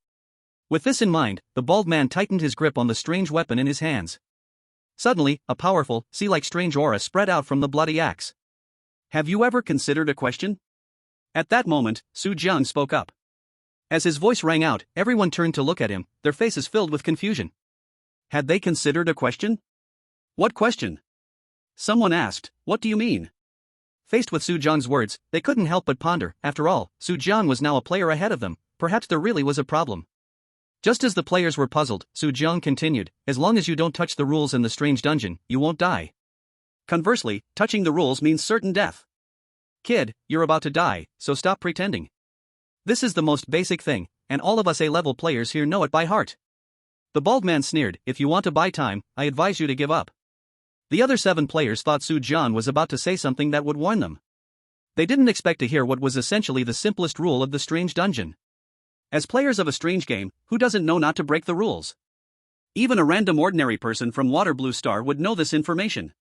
Speaker 1: With this in mind, the bald man tightened his grip on the strange weapon in his hands. Suddenly, a powerful, sea-like strange aura spread out from the bloody axe. Have you ever considered a question? At that moment, Su Jiang spoke up. As his voice rang out, everyone turned to look at him, their faces filled with confusion. Had they considered a question? What question? Someone asked, what do you mean? Faced with Su Jiang's words, they couldn't help but ponder. After all, Su Jiang was now a player ahead of them. Perhaps there really was a problem. Just as the players were puzzled, Su Jiang continued, as long as you don't touch the rules in the strange dungeon, you won't die. Conversely, touching the rules means certain death. Kid, you're about to die, so stop pretending. This is the most basic thing, and all of us A-level players here know it by heart. The bald man sneered, if you want to buy time, I advise you to give up. The other 7 players thought Su Jiang was about to say something that would warn them. They didn't expect to hear what was essentially the simplest rule of the strange dungeon. As players of a strange game, who doesn't know not to break the rules? Even a random ordinary person from Water Blue Star would know this information.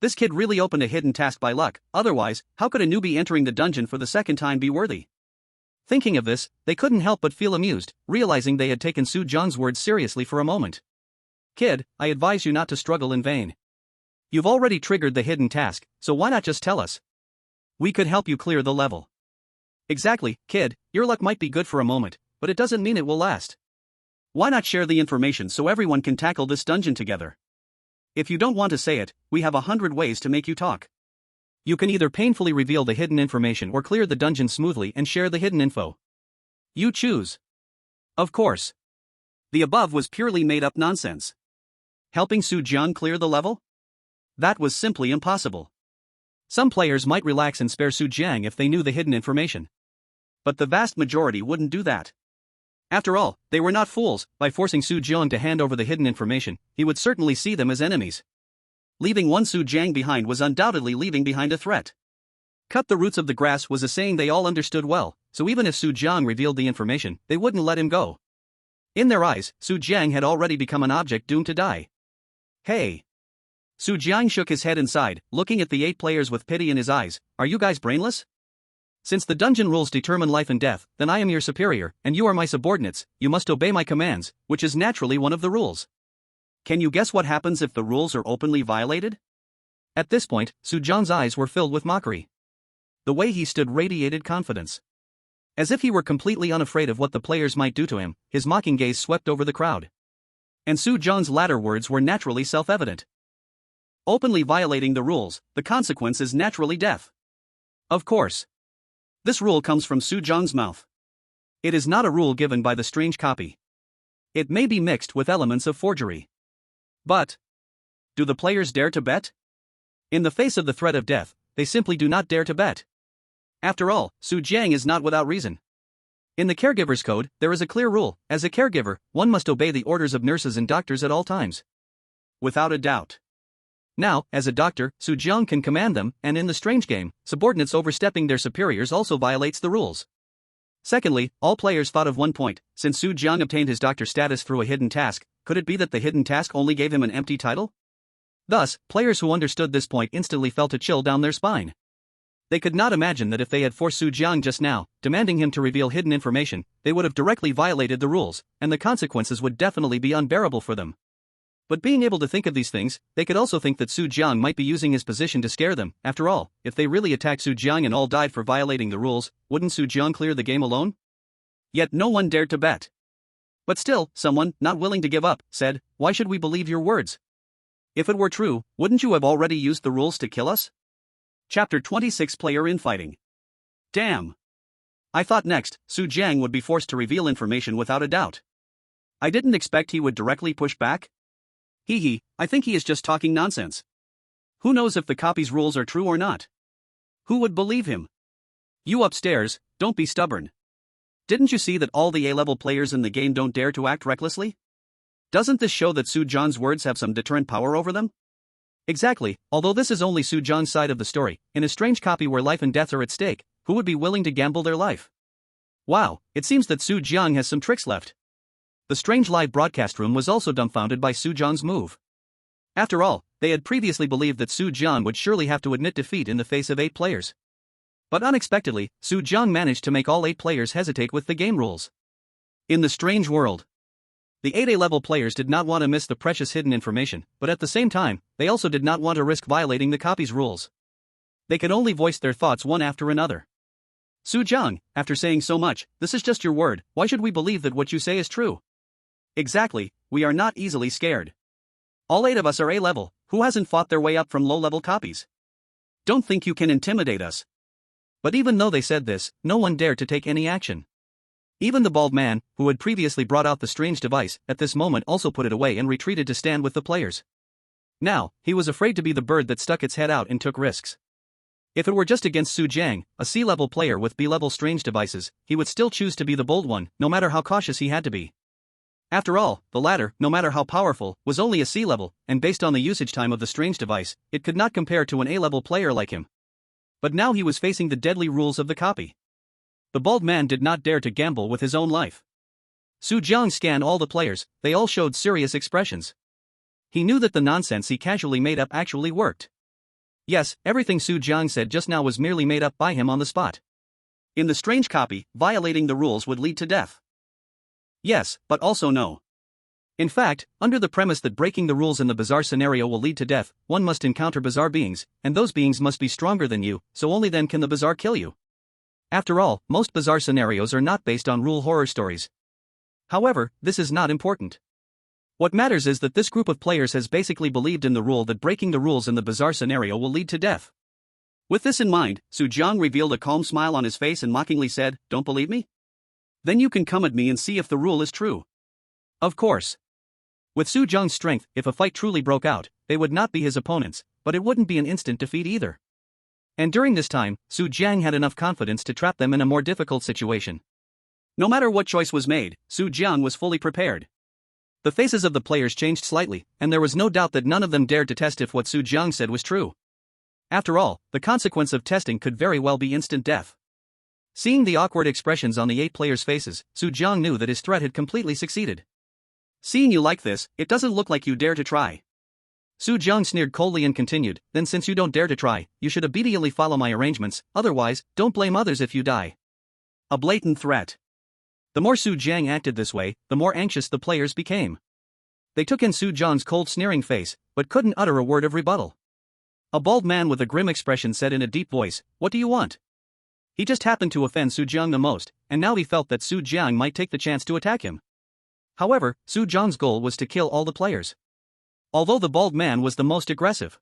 Speaker 1: This kid really opened a hidden task by luck, otherwise, how could a newbie entering the dungeon for the second time be worthy? Thinking of this, they couldn't help but feel amused, realizing they had taken Su Jiang's words seriously for a moment. Kid, I advise you not to struggle in vain. You've already triggered the hidden task, so why not just tell us? We could help you clear the level. Exactly, kid, your luck might be good for a moment, but it doesn't mean it will last. Why not share the information so everyone can tackle this dungeon together? If you don't want to say it, we have 100 ways to make you talk. You can either painfully reveal the hidden information or clear the dungeon smoothly and share the hidden info. You choose. Of course. The above was purely made-up nonsense. Helping Su Jiang clear the level? That was simply impossible. Some players might relax and spare Su Jiang if they knew the hidden information. But the vast majority wouldn't do that. After all, they were not fools. By forcing Su Jiang to hand over the hidden information, he would certainly see them as enemies. Leaving one Su Jiang behind was undoubtedly leaving behind a threat. Cut the roots of the grass was a saying they all understood well, so even if Su Jiang revealed the information, they wouldn't let him go. In their eyes, Su Jiang had already become an object doomed to die. Hey! Su Jiang shook his head inside, looking at the 8 players with pity in his eyes. Are you guys brainless? Since the dungeon rules determine life and death, then I am your superior, and you are my subordinates. You must obey my commands, which is naturally one of the rules. Can you guess what happens if the rules are openly violated? At this point, Su Jiang's eyes were filled with mockery. The way he stood radiated confidence. As if he were completely unafraid of what the players might do to him, his mocking gaze swept over the crowd. And Su Jiang's latter words were naturally self-evident. Openly violating the rules, the consequence is naturally death. Of course. This rule comes from Su Jiang's mouth. It is not a rule given by the strange copy. It may be mixed with elements of forgery. But, do the players dare to bet? In the face of the threat of death, they simply do not dare to bet. After all, Su Jiang is not without reason. In the caregiver's code, there is a clear rule: as a caregiver, one must obey the orders of nurses and doctors at all times. Without a doubt. Now, as a doctor, Su Jiang can command them, and in the strange game, subordinates overstepping their superiors also violates the rules. Secondly, all players thought of one point: since Su Jiang obtained his doctor status through a hidden task, could it be that the hidden task only gave him an empty title? Thus, players who understood this point instantly felt a chill down their spine. They could not imagine that if they had forced Su Jiang just now, demanding him to reveal hidden information, they would have directly violated the rules, and the consequences would definitely be unbearable for them. But being able to think of these things, they could also think that Su Jiang might be using his position to scare them. After all, if they really attacked Su Jiang and all died for violating the rules, wouldn't Su Jiang clear the game alone? Yet no one dared to bet. But still, someone, not willing to give up, said, "Why should we believe your words? If it were true, wouldn't you have already used the rules to kill us?" Chapter 26 Player Infighting. Damn. I thought next, Su Jiang would be forced to reveal information without a doubt. I didn't expect he would directly push back. I think he is just talking nonsense. Who knows if the copy's rules are true or not? Who would believe him? You upstairs, don't be stubborn. Didn't you see that all the A-level players in the game don't dare to act recklessly? Doesn't this show that Su Jiang's words have some deterrent power over them? Exactly, although this is only Su Jiang's side of the story, in a strange copy where life and death are at stake, who would be willing to gamble their life? Wow, it seems that Su Jiang has some tricks left. The strange live broadcast room was also dumbfounded by Su Jiang's move. After all, they had previously believed that Su Jiang would surely have to admit defeat in the face of 8 players. But unexpectedly, Su Jiang managed to make all 8 players hesitate with the game rules. In the strange world, the 8 A-level players did not want to miss the precious hidden information, but at the same time, they also did not want to risk violating the copy's rules. They could only voice their thoughts one after another. "Su Jiang, after saying so much, this is just your word, why should we believe that what you say is true?" Exactly, we are not easily scared. All 8 of us are A-level, who hasn't fought their way up from low-level copies? Don't think you can intimidate us. But even though they said this, no one dared to take any action. Even the bald man, who had previously brought out the strange device, at this moment also put it away and retreated to stand with the players. Now, he was afraid to be the bird that stuck its head out and took risks. If it were just against Su Jiang, a C-level player with B-level strange devices, he would still choose to be the bold one, no matter how cautious he had to be. After all, the latter, no matter how powerful, was only a C-level, and based on the usage time of the strange device, it could not compare to an A-level player like him. But now he was facing the deadly rules of the copy. The bald man did not dare to gamble with his own life. Su Jiang scanned all the players, they all showed serious expressions. He knew that the nonsense he casually made up actually worked. Yes, everything Su Jiang said just now was merely made up by him on the spot. In the strange copy, violating the rules would lead to death. Yes, but also no. In fact, under the premise that breaking the rules in the bizarre scenario will lead to death, one must encounter bizarre beings, and those beings must be stronger than you, so only then can the bizarre kill you. After all, most bizarre scenarios are not based on rule horror stories. However, this is not important. What matters is that this group of players has basically believed in the rule that breaking the rules in the bizarre scenario will lead to death. With this in mind, Su Jiang revealed a calm smile on his face and mockingly said, "Don't believe me? Then you can come at me and see if the rule is true." Of course. With Su Jiang's strength, if a fight truly broke out, they would not be his opponents, but it wouldn't be an instant defeat either. And during this time, Su Jiang had enough confidence to trap them in a more difficult situation. No matter what choice was made, Su Jiang was fully prepared. The faces of the players changed slightly, and there was no doubt that none of them dared to test if what Su Jiang said was true. After all, the consequence of testing could very well be instant death. Seeing the awkward expressions on the 8 players' faces, Su Jiang knew that his threat had completely succeeded. "Seeing you like this, it doesn't look like you dare to try." Su Jiang sneered coldly and continued, "Then since you don't dare to try, you should obediently follow my arrangements, otherwise, don't blame others if you die." A blatant threat. The more Su Jiang acted this way, the more anxious the players became. They took in Su Jiang's cold sneering face, but couldn't utter a word of rebuttal. A bald man with a grim expression said in a deep voice, "What do you want?" He just happened to offend Su Jiang the most, and now he felt that Su Jiang might take the chance to attack him. However, Su Jiang's goal was to kill all the players. Although the bald man was the most aggressive,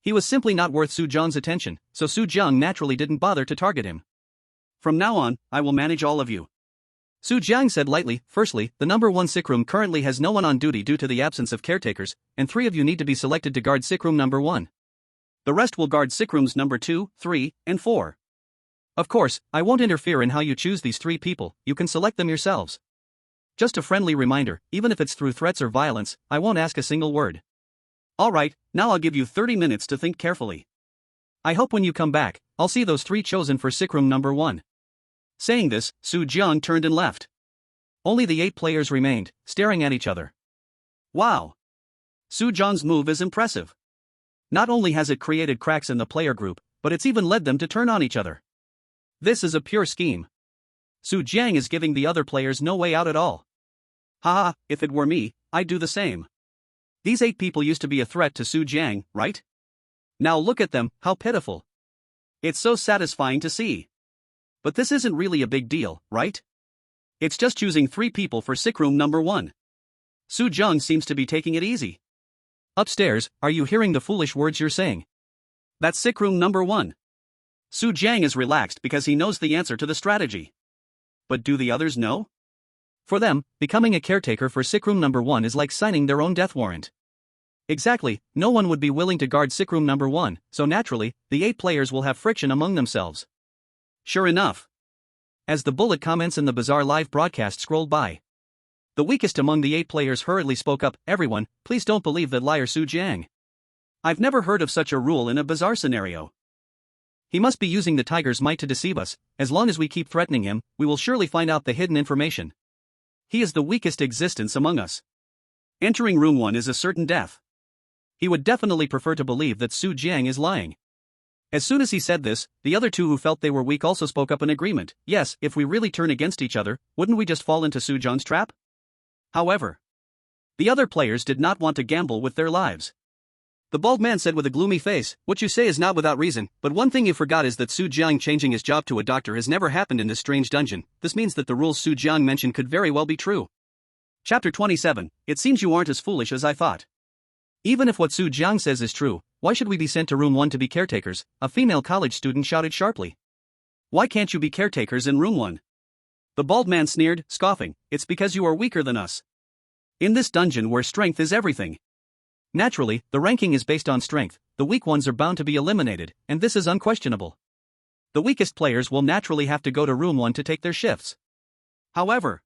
Speaker 1: he was simply not worth Su Jiang's attention, so Su Jiang naturally didn't bother to target him. "From now on, I will manage all of you," Su Jiang said lightly. "Firstly, the number 1 sick room currently has no one on duty due to the absence of caretakers, and 3 of you need to be selected to guard sick room number 1. The rest will guard sick rooms number 2, 3, and 4. Of course, I won't interfere in how you choose these 3 people, you can select them yourselves. Just a friendly reminder, even if it's through threats or violence, I won't ask a single word. Alright, now I'll give you 30 minutes to think carefully. I hope when you come back, I'll see those 3 chosen for sick room number 1. Saying this, Su Jiang turned and left. Only the 8 players remained, staring at each other. Wow! Su Jiang's move is impressive. Not only has it created cracks in the player group, but it's even led them to turn on each other. This is a pure scheme. Su Jiang is giving the other players no way out at all. Haha, if it were me, I'd do the same. These 8 people used to be a threat to Su Jiang, right? Now look at them, how pitiful. It's so satisfying to see. But this isn't really a big deal, right? It's just choosing 3 people for sick room number 1. Su Jiang seems to be taking it easy. Upstairs, are you hearing the foolish words you're saying? That's sick room number 1. Su Jiang is relaxed because he knows the answer to the strategy. But do the others know? For them, becoming a caretaker for sick room number 1 is like signing their own death warrant. Exactly, no one would be willing to guard sick room number 1, so naturally, the 8 players will have friction among themselves. Sure enough. As the bullet comments in the bizarre live broadcast scrolled by, the weakest among the 8 players hurriedly spoke up, "Everyone, please don't believe that liar Su Jiang. I've never heard of such a rule in a bizarre scenario. He must be using the tiger's might to deceive us. As long as we keep threatening him, we will surely find out the hidden information. He is the weakest existence among us. Entering room 1 is a certain death." He would definitely prefer to believe that Su Jiang is lying. As soon as he said this, the other 2 who felt they were weak also spoke up in agreement. Yes, if we really turn against each other, wouldn't we just fall into Su Jiang's trap? However, the other players did not want to gamble with their lives. The bald man said with a gloomy face, "What you say is not without reason, but one thing you forgot is that Su Jiang changing his job to a doctor has never happened in this strange dungeon. This means that the rules Su Jiang mentioned could very well be true." Chapter 27, It seems you aren't as foolish as I thought. Even if what Su Jiang says is true, why should we be sent to room 1 to be caretakers? A female college student shouted sharply. Why can't you be caretakers in room 1? The bald man sneered, scoffing, "It's because you are weaker than us. In this dungeon where strength is everything. Naturally, the ranking is based on strength, the weak ones are bound to be eliminated, and this is unquestionable. The weakest players will naturally have to go to room 1 to take their shifts. However,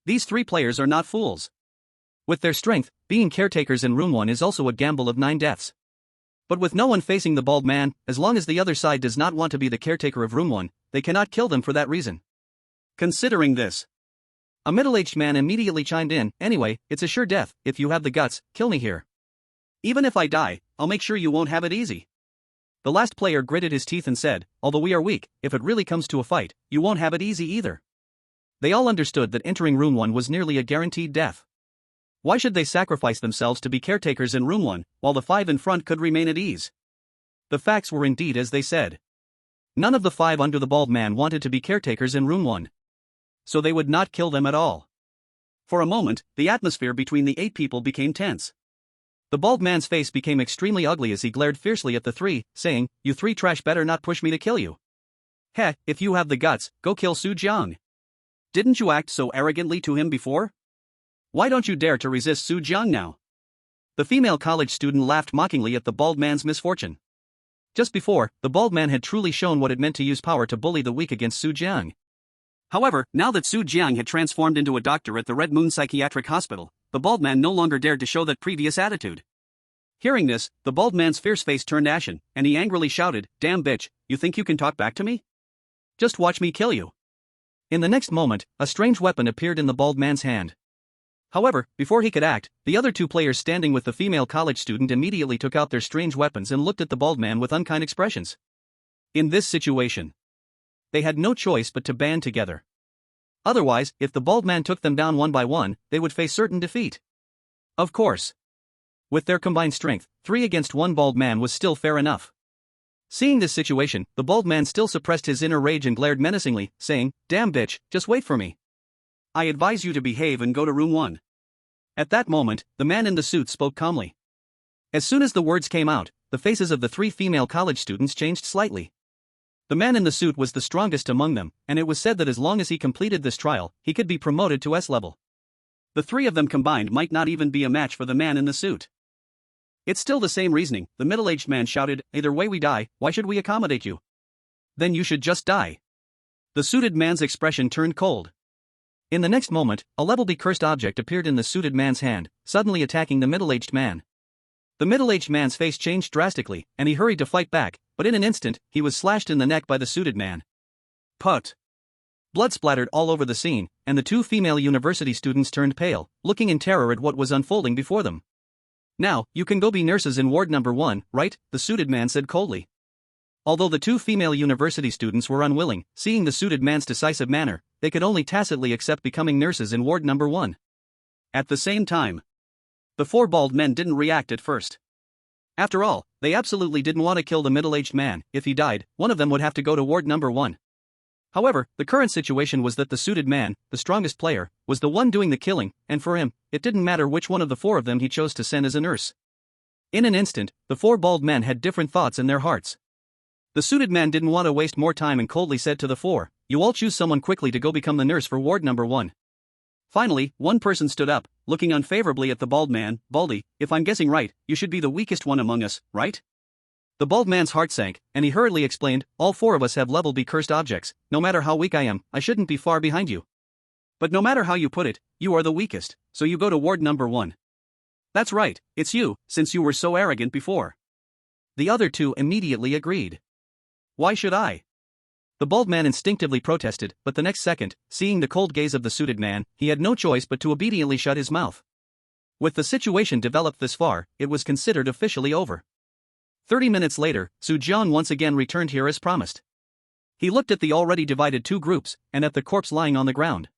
Speaker 1: these 3 players are not fools. With their strength, being caretakers in room 1 is also a gamble of 9 deaths. But with no one facing the bald man, as long as the other side does not want to be the caretaker of room 1, they cannot kill them for that reason. Considering this, a middle-aged man immediately chimed in, "Anyway, it's a sure death. If you have the guts, kill me here. Even if I die, I'll make sure you won't have it easy." The last player gritted his teeth and said, "Although we are weak, if it really comes to a fight, you won't have it easy either." They all understood that entering room 1 was nearly a guaranteed death. Why should they sacrifice themselves to be caretakers in room 1, while the 5 in front could remain at ease? The facts were indeed as they said. None of the 5 under the bald man wanted to be caretakers in room 1. So they would not kill them at all. For a moment, the atmosphere between the 8 people became tense. The bald man's face became extremely ugly as he glared fiercely at the 3, saying, "You 3 trash better not push me to kill you. Heh, if you have the guts, go kill Su Jiang. Didn't you act so arrogantly to him before? Why don't you dare to resist Su Jiang now?" The female college student laughed mockingly at the bald man's misfortune. Just before, the bald man had truly shown what it meant to use power to bully the weak against Su Jiang. However, now that Su Jiang had transformed into a doctor at the Red Moon Psychiatric Hospital, the bald man no longer dared to show that previous attitude. Hearing this, the bald man's fierce face turned ashen, and he angrily shouted, "Damn bitch, you think you can talk back to me? Just watch me kill you." In the next moment, a strange weapon appeared in the bald man's hand. However, before he could act, the other 2 players standing with the female college student immediately took out their strange weapons and looked at the bald man with unkind expressions. In this situation, they had no choice but to band together. Otherwise, if the bald man took them down one by one, they would face certain defeat. Of course. With their combined strength, 3 against 1 bald man was still fair enough. Seeing this situation, the bald man still suppressed his inner rage and glared menacingly, saying, "Damn bitch, just wait for me. I advise you to behave and go to room 1. At that moment, the man in the suit spoke calmly. As soon as the words came out, the faces of the 3 female college students changed slightly. The man in the suit was the strongest among them, and it was said that as long as he completed this trial, he could be promoted to S level. The 3 of them combined might not even be a match for the man in the suit. It's still the same reasoning, the middle-aged man shouted, "Either way we die, why should we accommodate you? Then you should just die." The suited man's expression turned cold. In the next moment, a level-be cursed object appeared in the suited man's hand, suddenly attacking the middle-aged man. The middle-aged man's face changed drastically, and he hurried to fight back, but in an instant, he was slashed in the neck by the suited man. Put! Blood splattered all over the scene, and the 2 female university students turned pale, looking in terror at what was unfolding before them. "Now, you can go be nurses in ward number 1, right?" the suited man said coldly. Although the 2 female university students were unwilling, seeing the suited man's decisive manner, they could only tacitly accept becoming nurses in ward number 1. At the same time, The four bald men didn't react at first. After all, they absolutely didn't want to kill the middle-aged man. If he died, one of them would have to go to ward number 1. However, the current situation was that the suited man, the strongest player, was the one doing the killing, and for him, it didn't matter which one of the four of them he chose to send as a nurse. In an instant, the four bald men had different thoughts in their hearts. The suited man didn't want to waste more time and coldly said to the four, "You all choose someone quickly to go become the nurse for ward number 1. Finally, one person stood up, looking unfavorably at the bald man. "Baldy, if I'm guessing right, you should be the weakest one among us, right?" The bald man's heart sank, and he hurriedly explained, "All four of us have level B cursed objects. No matter how weak I am, I shouldn't be far behind you. But no matter how you put it, you are the weakest, so you go to ward number 1. "That's right, it's you, since you were so arrogant before." The other two immediately agreed. "Why should I?" The bald man instinctively protested, but the next second, seeing the cold gaze of the suited man, he had no choice but to obediently shut his mouth. With the situation developed this far, it was considered officially over. 30 minutes later, Su Jiang once again returned here as promised. He looked at the already divided two groups, and at the corpse lying on the ground.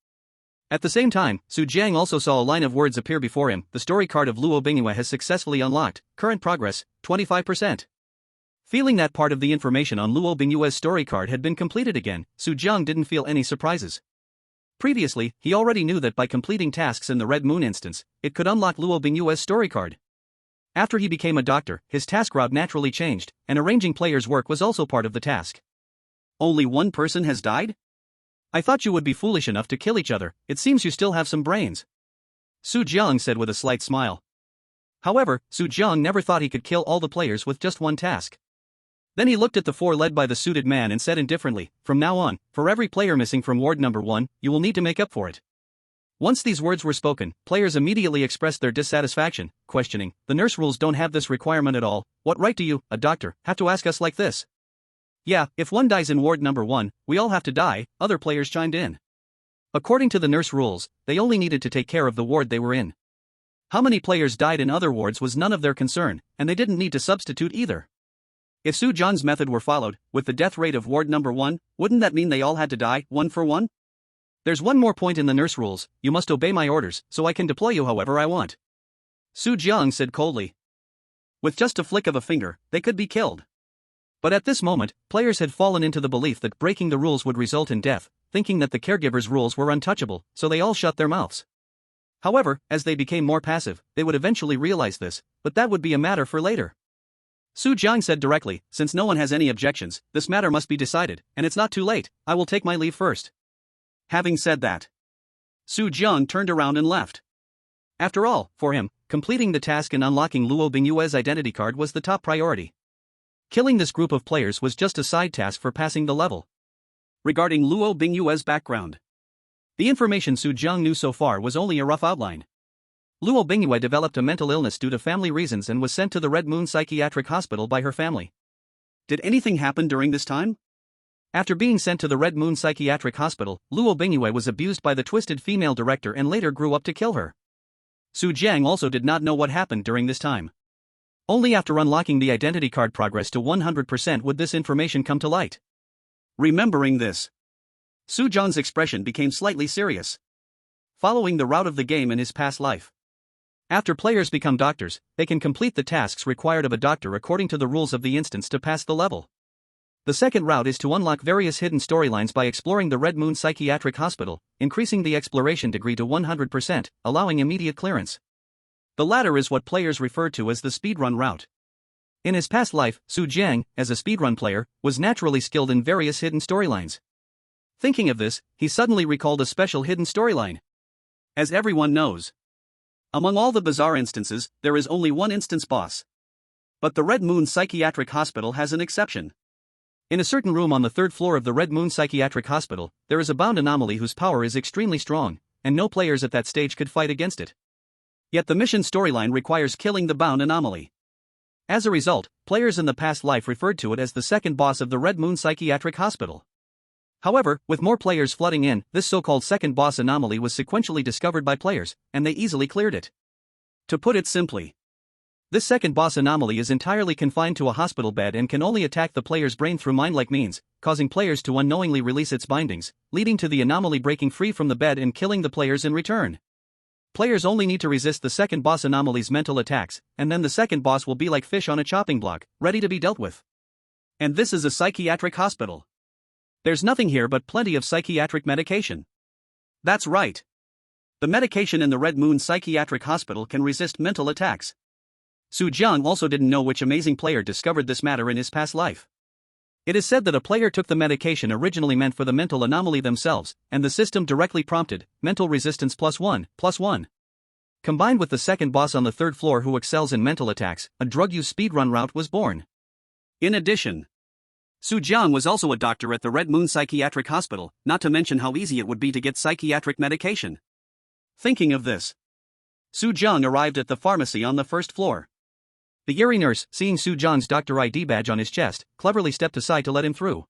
Speaker 1: At the same time, Su Jiang also saw a line of words appear before him. "The story card of Luo Bingyue has successfully unlocked. Current progress, 25%. Feeling that part of the information on Luo Bingyue's story card had been completed again, Su Jiang didn't feel any surprises. Previously, he already knew that by completing tasks in the Red Moon instance, it could unlock Luo Bingyue's story card. After he became a doctor, his task route naturally changed, and arranging players' work was also part of the task. "Only one person has died? I thought you would be foolish enough to kill each other. It seems you still have some brains," Su Jiang said with a slight smile. However, Su Jiang never thought he could kill all the players with just one task. Then he looked at the four led by the suited man and said indifferently, "From now on, for every player missing from ward number 1, you will need to make up for it." Once these words were spoken, players immediately expressed their dissatisfaction, questioning, "The nurse rules don't have this requirement at all. What right do you, a doctor, have to ask us like this?" "Yeah, if one dies in ward number 1, we all have to die," other players chimed in. According to the nurse rules, they only needed to take care of the ward they were in. How many players died in other wards was none of their concern, and they didn't need to substitute either. If Su Jiang's method were followed, with the death rate of ward number 1, wouldn't that mean they all had to die, one for one? "There's one more point in the nurse rules: you must obey my orders, so I can deploy you however I want," Su Jiang said coldly. With just a flick of a finger, they could be killed. But at this moment, players had fallen into the belief that breaking the rules would result in death, thinking that the caregiver's rules were untouchable, so they all shut their mouths. However, as they became more passive, they would eventually realize this, but that would be a matter for later. Su Jiang said directly, "Since no one has any objections, this matter must be decided, and it's not too late. I will take my leave first." Having said that, Su Jiang turned around and left. After all, for him, completing the task and unlocking Luo Bingyue's identity card was the top priority. Killing this group of players was just a side task for passing the level. Regarding Luo Bingyue's background, the information Su Jiang knew so far was only a rough outline. Luo Bingyue developed a mental illness due to family reasons and was sent to the Red Moon Psychiatric Hospital by her family. Did anything happen during this time? After being sent to the Red Moon Psychiatric Hospital, Luo Bingyue was abused by the twisted female director and later grew up to kill her. Su Jiang also did not know what happened during this time. Only after unlocking the identity card progress to 100% would this information come to light. Remembering this, Su Jiang's expression became slightly serious. Following the route of the game in his past life, after players become doctors, they can complete the tasks required of a doctor according to the rules of the instance to pass the level. The second route is to unlock various hidden storylines by exploring the Red Moon Psychiatric Hospital, increasing the exploration degree to 100%, allowing immediate clearance. The latter is what players refer to as the speedrun route. In his past life, Su Jiang, as a speedrun player, was naturally skilled in various hidden storylines. Thinking of this, he suddenly recalled a special hidden storyline. As everyone knows, among all the bizarre instances, there is only one instance boss. But the Red Moon Psychiatric Hospital has an exception. In a certain room on the 3rd floor of the Red Moon Psychiatric Hospital, there is a bound anomaly whose power is extremely strong, and no players at that stage could fight against it. Yet the mission storyline requires killing the bound anomaly. As a result, players in the past life referred to it as the second boss of the Red Moon Psychiatric Hospital. However, with more players flooding in, this so-called second boss anomaly was sequentially discovered by players, and they easily cleared it. To put it simply, this second boss anomaly is entirely confined to a hospital bed and can only attack the player's brain through mind-like means, causing players to unknowingly release its bindings, leading to the anomaly breaking free from the bed and killing the players in return. Players only need to resist the second boss anomaly's mental attacks, and then the second boss will be like fish on a chopping block, ready to be dealt with. And this is a psychiatric hospital. There's nothing here but plenty of psychiatric medication. That's right. The medication in the Red Moon Psychiatric Hospital can resist mental attacks. Su Jiang also didn't know which amazing player discovered this matter in his past life. It is said that a player took the medication originally meant for the mental anomaly themselves, and the system directly prompted, mental resistance +1. Combined with the second boss on the third floor who excels in mental attacks, a drug use speedrun route was born. In addition, Su Jiang was also a doctor at the Red Moon Psychiatric Hospital, not to mention how easy it would be to get psychiatric medication. Thinking of this, Su Jiang arrived at the pharmacy on the first floor. The eerie nurse, seeing Su Jiang's Dr. ID badge on his chest, cleverly stepped aside to let him through.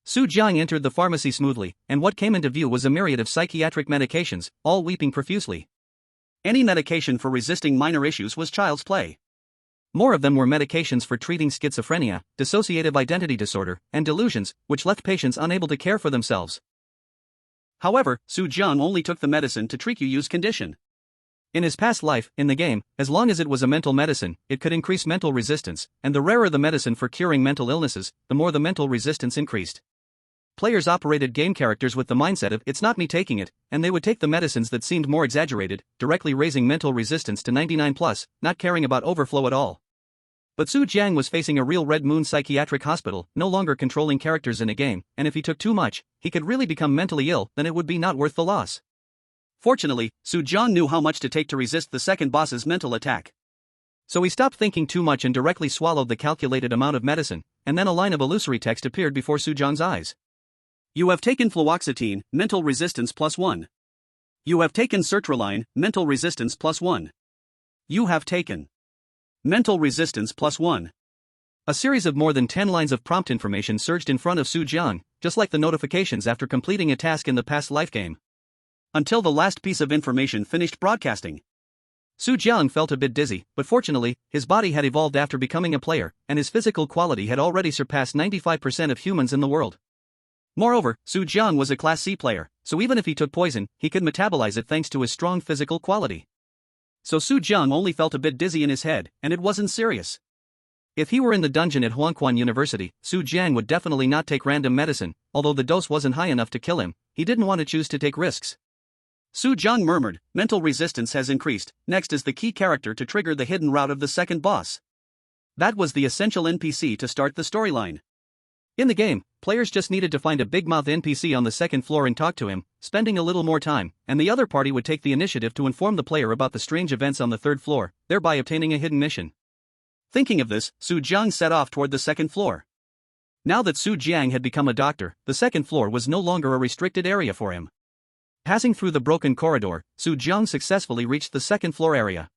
Speaker 1: Su Jiang entered the pharmacy smoothly, and what came into view was a myriad of psychiatric medications, all weeping profusely. Any medication for resisting minor issues was child's play. More of them were medications for treating schizophrenia, dissociative identity disorder, and delusions, which left patients unable to care for themselves. However, Su Jiang only took the medicine to treat Yu's condition. In his past life, in the game, as long as it was a mental medicine, it could increase mental resistance, and the rarer the medicine for curing mental illnesses, the more the mental resistance increased. Players operated game characters with the mindset of, it's not me taking it, and they would take the medicines that seemed more exaggerated, directly raising mental resistance to 99+, not caring about overflow at all. But Su Jiang was facing a real Red Moon Psychiatric Hospital, no longer controlling characters in a game, and if he took too much, he could really become mentally ill, then it would be not worth the loss. Fortunately, Su Jiang knew how much to take to resist the second boss's mental attack. So he stopped thinking too much and directly swallowed the calculated amount of medicine, and then a line of illusory text appeared before Su Jiang's eyes. You have taken fluoxetine, mental resistance +1. You have taken sertraline, mental resistance +1. You have taken mental resistance +1. A series of more than 10 lines of prompt information surged in front of Su Jiang, just like the notifications after completing a task in the past life game. Until the last piece of information finished broadcasting. Su Jiang felt a bit dizzy, but fortunately, his body had evolved after becoming a player, and his physical quality had already surpassed 95% of humans in the world. Moreover, Su Jiang was a Class C player, so even if he took poison, he could metabolize it thanks to his strong physical quality. So Su Jiang only felt a bit dizzy in his head, and it wasn't serious. If he were in the dungeon at Huangquan University, Su Jiang would definitely not take random medicine, although the dose wasn't high enough to kill him, he didn't want to choose to take risks. Su Jiang murmured, mental resistance has increased, next is the key character to trigger the hidden route of the second boss. That was the essential NPC to start the storyline. In the game, players just needed to find a big mouth NPC on the second floor and talk to him, spending a little more time, and the other party would take the initiative to inform the player about the strange events on the third floor, thereby obtaining a hidden mission. Thinking of this, Su Jiang set off toward the second floor. Now that Su Jiang had become a doctor, the second floor was no longer a restricted area for him. Passing through the broken corridor, Su Jiang successfully reached the second floor area.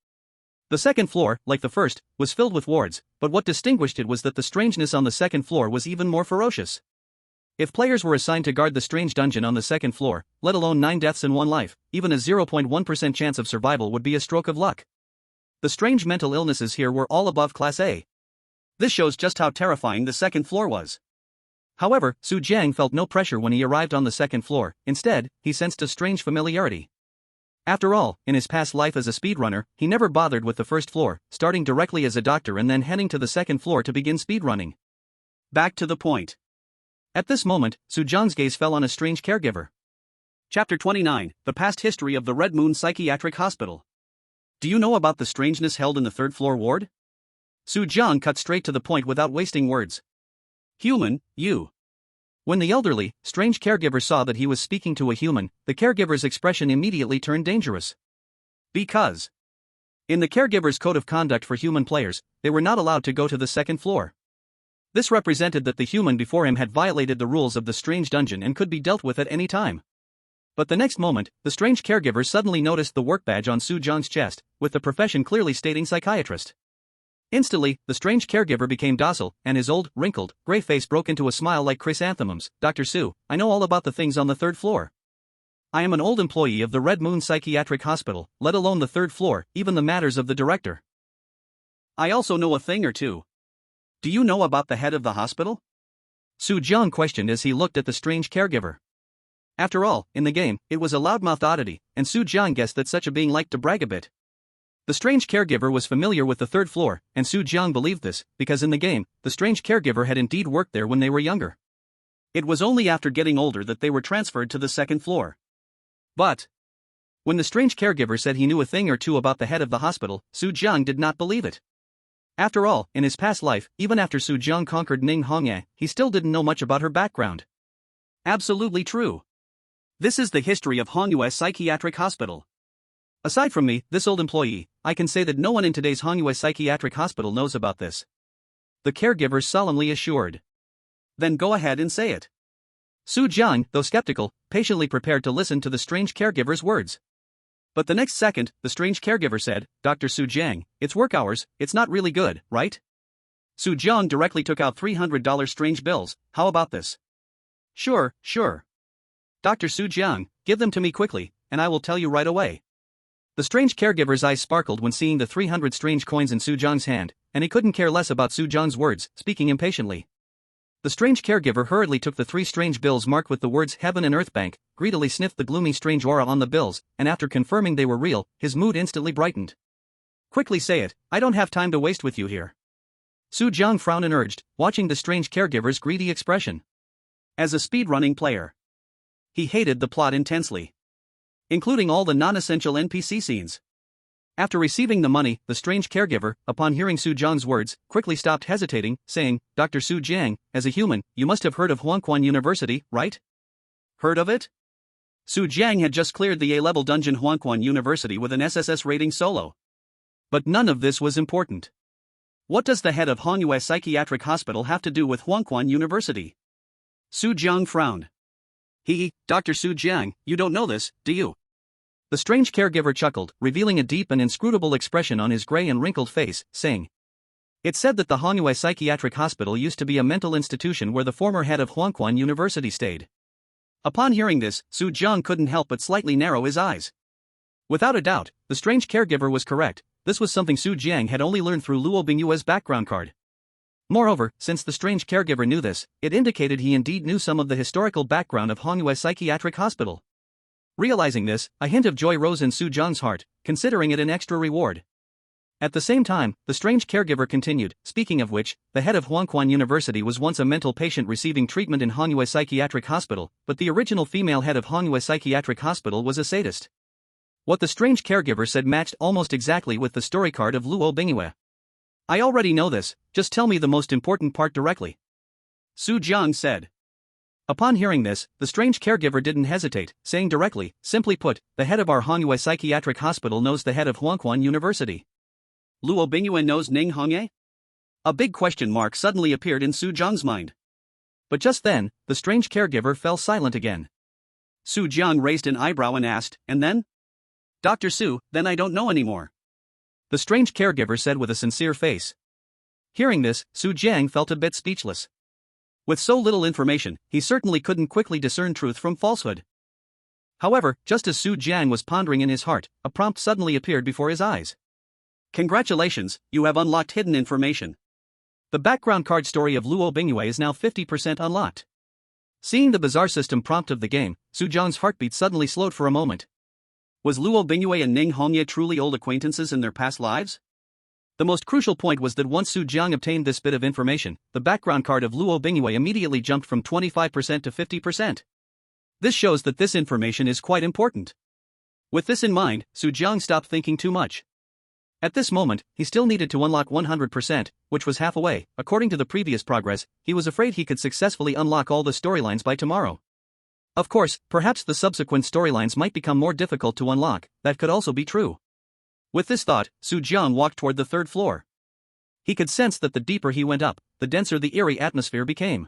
Speaker 1: The second floor, like the first, was filled with wards, but what distinguished it was that the strangeness on the second floor was even more ferocious. If players were assigned to guard the strange dungeon on the second floor, let alone 9 deaths and 1 life, even a 0.1% chance of survival would be a stroke of luck. The strange mental illnesses here were all above Class A. This shows just how terrifying the second floor was. However, Su Jiang felt no pressure when he arrived on the second floor, instead, he sensed a strange familiarity. After all, in his past life as a speedrunner, he never bothered with the first floor, starting directly as a doctor and then heading to the second floor to begin speedrunning. Back to the point. At this moment, Su Jiang's gaze fell on a strange caregiver. Chapter 29, The Past History of the Red Moon Psychiatric Hospital. Do you know about the strangeness held in the third floor ward? Su Jiang cut straight to the point without wasting words. Human, you. When the elderly, strange caregiver saw that he was speaking to a human, the caregiver's expression immediately turned dangerous. Because in the caregiver's code of conduct for human players, they were not allowed to go to the second floor. This represented that the human before him had violated the rules of the strange dungeon and could be dealt with at any time. But the next moment, the strange caregiver suddenly noticed the work badge on Su Jiang's chest, with the profession clearly stating psychiatrist. Instantly, the strange caregiver became docile, and his old, wrinkled, gray face broke into a smile like chrysanthemums. Dr. Su, I know all about the things on the third floor. I am an old employee of the Red Moon Psychiatric Hospital, let alone the third floor, even the matters of the director. I also know a thing or two. Do you know about the head of the hospital? Su Jiang questioned as he looked at the strange caregiver. After all, in the game, it was a loudmouth oddity, and Su Jiang guessed that such a being liked to brag a bit. The strange caregiver was familiar with the third floor, and Su Jiang believed this, because in the game, the strange caregiver had indeed worked there when they were younger. It was only after getting older that they were transferred to the second floor. But when the strange caregiver said he knew a thing or two about the head of the hospital, Su Jiang did not believe it. After all, in his past life, even after Su Jiang conquered Ning Hongye, he still didn't know much about her background. Absolutely true. This is the history of Hongyue Psychiatric Hospital. Aside from me, this old employee, I can say that no one in today's Hongyue Psychiatric Hospital knows about this. The caregiver solemnly assured. Then go ahead and say it. Su Jiang, though skeptical, patiently prepared to listen to the strange caregiver's words. But the next second, the strange caregiver said, Dr. Su Jiang, it's work hours, it's not really good, right? Su Jiang directly took out $300 strange bills. How about this? Sure. Dr. Su Jiang, give them to me quickly, and I will tell you right away. The strange caregiver's eyes sparkled when seeing the 300 strange coins in Su Jiang's hand, and he couldn't care less about Su Jiang's words, speaking impatiently. The strange caregiver hurriedly took the 3 strange bills marked with the words Heaven and Earth Bank, greedily sniffed the gloomy strange aura on the bills, and after confirming they were real, his mood instantly brightened. Quickly say it, I don't have time to waste with you here. Su Jiang frowned and urged, watching the strange caregiver's greedy expression. As a speedrunning player, he hated the plot intensely, including all the non-essential NPC scenes. After receiving the money, the strange caregiver, upon hearing Su Jiang's words, quickly stopped hesitating, saying, Dr. Su Jiang, as a human, you must have heard of Huangquan University, right? Heard of it? Su Jiang had just cleared the A-level dungeon Huangquan University with an SSS rating solo. But none of this was important. What does the head of Hongyue Psychiatric Hospital have to do with Huangquan University? Su Jiang frowned. Dr. Su Jiang, you don't know this, do you? The strange caregiver chuckled, revealing a deep and inscrutable expression on his gray and wrinkled face, saying, It's said that the Hongyue Psychiatric Hospital used to be a mental institution where the former head of Huangquan University stayed. Upon hearing this, Su Jiang couldn't help but slightly narrow his eyes. Without a doubt, the strange caregiver was correct. This was something Su Jiang had only learned through Luo Bingyue's background card. Moreover, since the strange caregiver knew this, it indicated he indeed knew some of the historical background of Hongyue Psychiatric Hospital. Realizing this, a hint of joy rose in Su Jiang's heart, considering it an extra reward. At the same time, the strange caregiver continued, speaking of which, the head of Huangquan University was once a mental patient receiving treatment in Hongyue Psychiatric Hospital, but the original female head of Hongyue Psychiatric Hospital was a sadist. What the strange caregiver said matched almost exactly with the story card of Luo Bingyue. I already know this, just tell me the most important part directly. Su Jiang said. Upon hearing this, the strange caregiver didn't hesitate, saying directly, simply put, the head of our Hongyue Psychiatric Hospital knows the head of Huangquan University. Luo Bingyue knows Ning Hongye? A big question mark suddenly appeared in Su Jiang's mind. But just then, the strange caregiver fell silent again. Su Jiang raised an eyebrow and asked, and then? Dr. Su, then I don't know anymore. The strange caregiver said with a sincere face. Hearing this, Su Jiang felt a bit speechless. With so little information, he certainly couldn't quickly discern truth from falsehood. However, just as Su Jiang was pondering in his heart, a prompt suddenly appeared before his eyes. Congratulations, you have unlocked hidden information. The background card story of Luo Bingyue is now 50% unlocked. Seeing the bizarre system prompt of the game, Su Jiang's heartbeat suddenly slowed for a moment. Was Luo Bingyue and Ning Hongye truly old acquaintances in their past lives? The most crucial point was that once Su Jiang obtained this bit of information, the background card of Luo Bingyue immediately jumped from 25% to 50%. This shows that this information is quite important. With this in mind, Su Jiang stopped thinking too much. At this moment, he still needed to unlock 100%, which was half away. According to the previous progress, he was afraid he could successfully unlock all the storylines by tomorrow. Of course, perhaps the subsequent storylines might become more difficult to unlock, that could also be true. With this thought, Su Jiang walked toward the third floor. He could sense that the deeper he went up, the denser the eerie atmosphere became.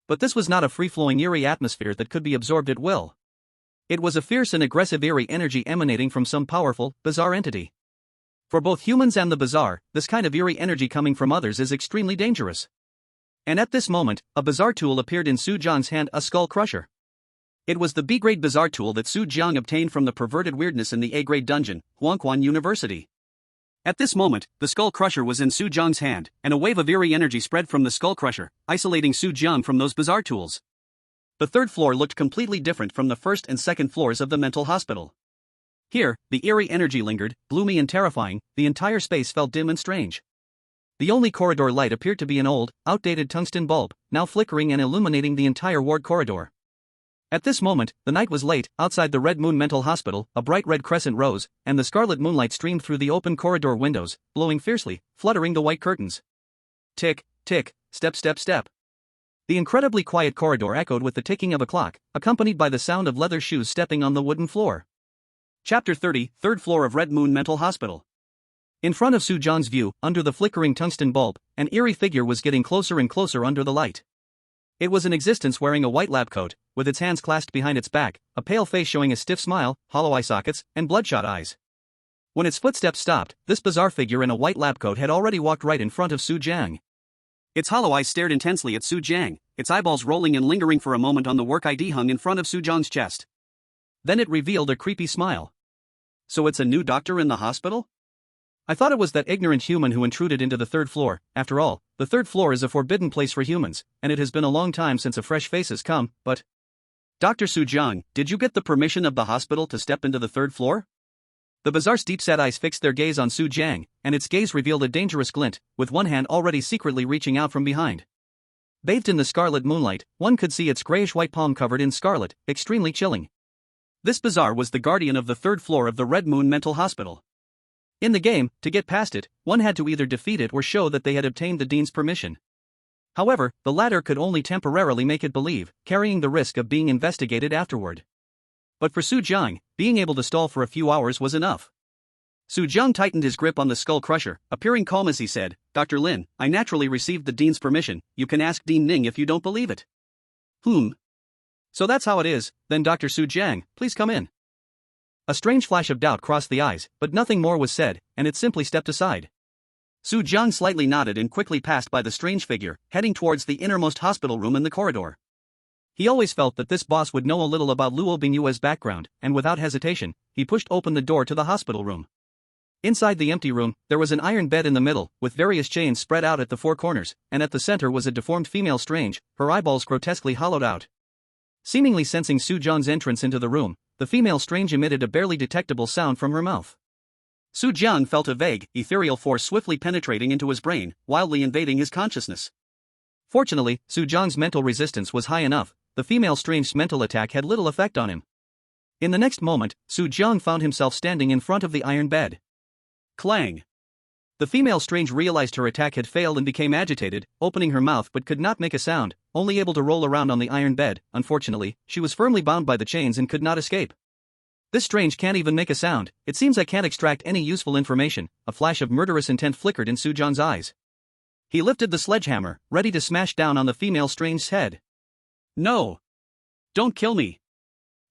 Speaker 1: But this was not a free-flowing eerie atmosphere that could be absorbed at will. It was a fierce and aggressive eerie energy emanating from some powerful, bizarre entity. For both humans and the bizarre, this kind of eerie energy coming from others is extremely dangerous. And at this moment, a bizarre tool appeared in Su Jiang's hand, a skull crusher. It was the B-grade bizarre tool that Su Jiang obtained from the perverted weirdness in the A-grade dungeon, Huangquan University. At this moment, the skull crusher was in Su Jiang's hand, and a wave of eerie energy spread from the skull crusher, isolating Su Jiang from those bizarre tools. The third floor looked completely different from the first and second floors of the mental hospital. Here, the eerie energy lingered, gloomy and terrifying. The entire space felt dim and strange. The only corridor light appeared to be an old, outdated tungsten bulb, now flickering and illuminating the entire ward corridor. At this moment, the night was late. Outside the Red Moon Mental Hospital, a bright red crescent rose, and the scarlet moonlight streamed through the open corridor windows, blowing fiercely, fluttering the white curtains. Tick, tick, step, step, step. The incredibly quiet corridor echoed with the ticking of a clock, accompanied by the sound of leather shoes stepping on the wooden floor. Chapter 30, Third Floor of Red Moon Mental Hospital. In front of Su Jiang's view, under the flickering tungsten bulb, an eerie figure was getting closer and closer under the light. It was in existence wearing a white lab coat, with its hands clasped behind its back, a pale face showing a stiff smile, hollow eye sockets, and bloodshot eyes. When its footsteps stopped, this bizarre figure in a white lab coat had already walked right in front of Su Jiang. Its hollow eyes stared intensely at Su Jiang, its eyeballs rolling and lingering for a moment on the work ID hung in front of Su Jiang's chest. Then it revealed a creepy smile. So it's a new doctor in the hospital? I thought it was that ignorant human who intruded into the third floor. After all, the third floor is a forbidden place for humans, and it has been a long time since a fresh face has come, but… Dr. Su Jiang, did you get the permission of the hospital to step into the third floor? The bizarre's deep-set eyes fixed their gaze on Su Jiang, and its gaze revealed a dangerous glint, with one hand already secretly reaching out from behind. Bathed in the scarlet moonlight, one could see its grayish-white palm covered in scarlet, extremely chilling. This bizarre was the guardian of the third floor of the Red Moon Mental Hospital. In the game, to get past it, one had to either defeat it or show that they had obtained the dean's permission. However, the latter could only temporarily make it believe, carrying the risk of being investigated afterward. But for Su Jiang, being able to stall for a few hours was enough. Su Jiang tightened his grip on the skull crusher, appearing calm as he said, Dr. Lin, I naturally received the dean's permission. You can ask Dean Ning if you don't believe it. So that's how it is, then Dr. Su Jiang, please come in. A strange flash of doubt crossed the eyes, but nothing more was said, and it simply stepped aside. Su Jiang slightly nodded and quickly passed by the strange figure, heading towards the innermost hospital room in the corridor. He always felt that this boss would know a little about Luo Bingyue's background, and without hesitation, he pushed open the door to the hospital room. Inside the empty room, there was an iron bed in the middle, with various chains spread out at the four corners, and at the center was a deformed female strange, her eyeballs grotesquely hollowed out. Seemingly sensing Su Jiang's entrance into the room, the female strange emitted a barely detectable sound from her mouth. Su Jiang felt a vague, ethereal force swiftly penetrating into his brain, wildly invading his consciousness. Fortunately, Su Jiang's mental resistance was high enough. The female strange's mental attack had little effect on him. In the next moment, Su Jiang found himself standing in front of the iron bed. Clang! The female strange realized her attack had failed and became agitated, opening her mouth but could not make a sound, only able to roll around on the iron bed. Unfortunately, she was firmly bound by the chains and could not escape. This strange can't even make a sound. It seems I can't extract any useful information. A flash of murderous intent flickered in Su Jiang's eyes. He lifted the sledgehammer, ready to smash down on the female strange's head. No! Don't kill me!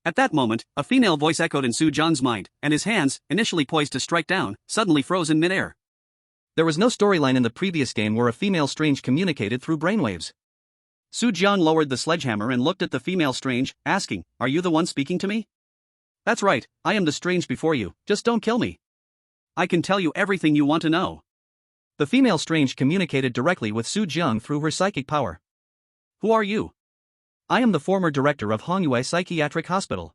Speaker 1: At that moment, a female voice echoed in Su Jiang's mind, and his hands, initially poised to strike down, suddenly froze in midair. There was no storyline in the previous game where a female strange communicated through brainwaves. Su Jiang lowered the sledgehammer and looked at the female strange, asking, Are you the one speaking to me? That's right, I am the strange before you, just don't kill me. I can tell you everything you want to know. The female strange communicated directly with Su Jiang through her psychic power. Who are you? I am the former director of Hongyue Psychiatric Hospital.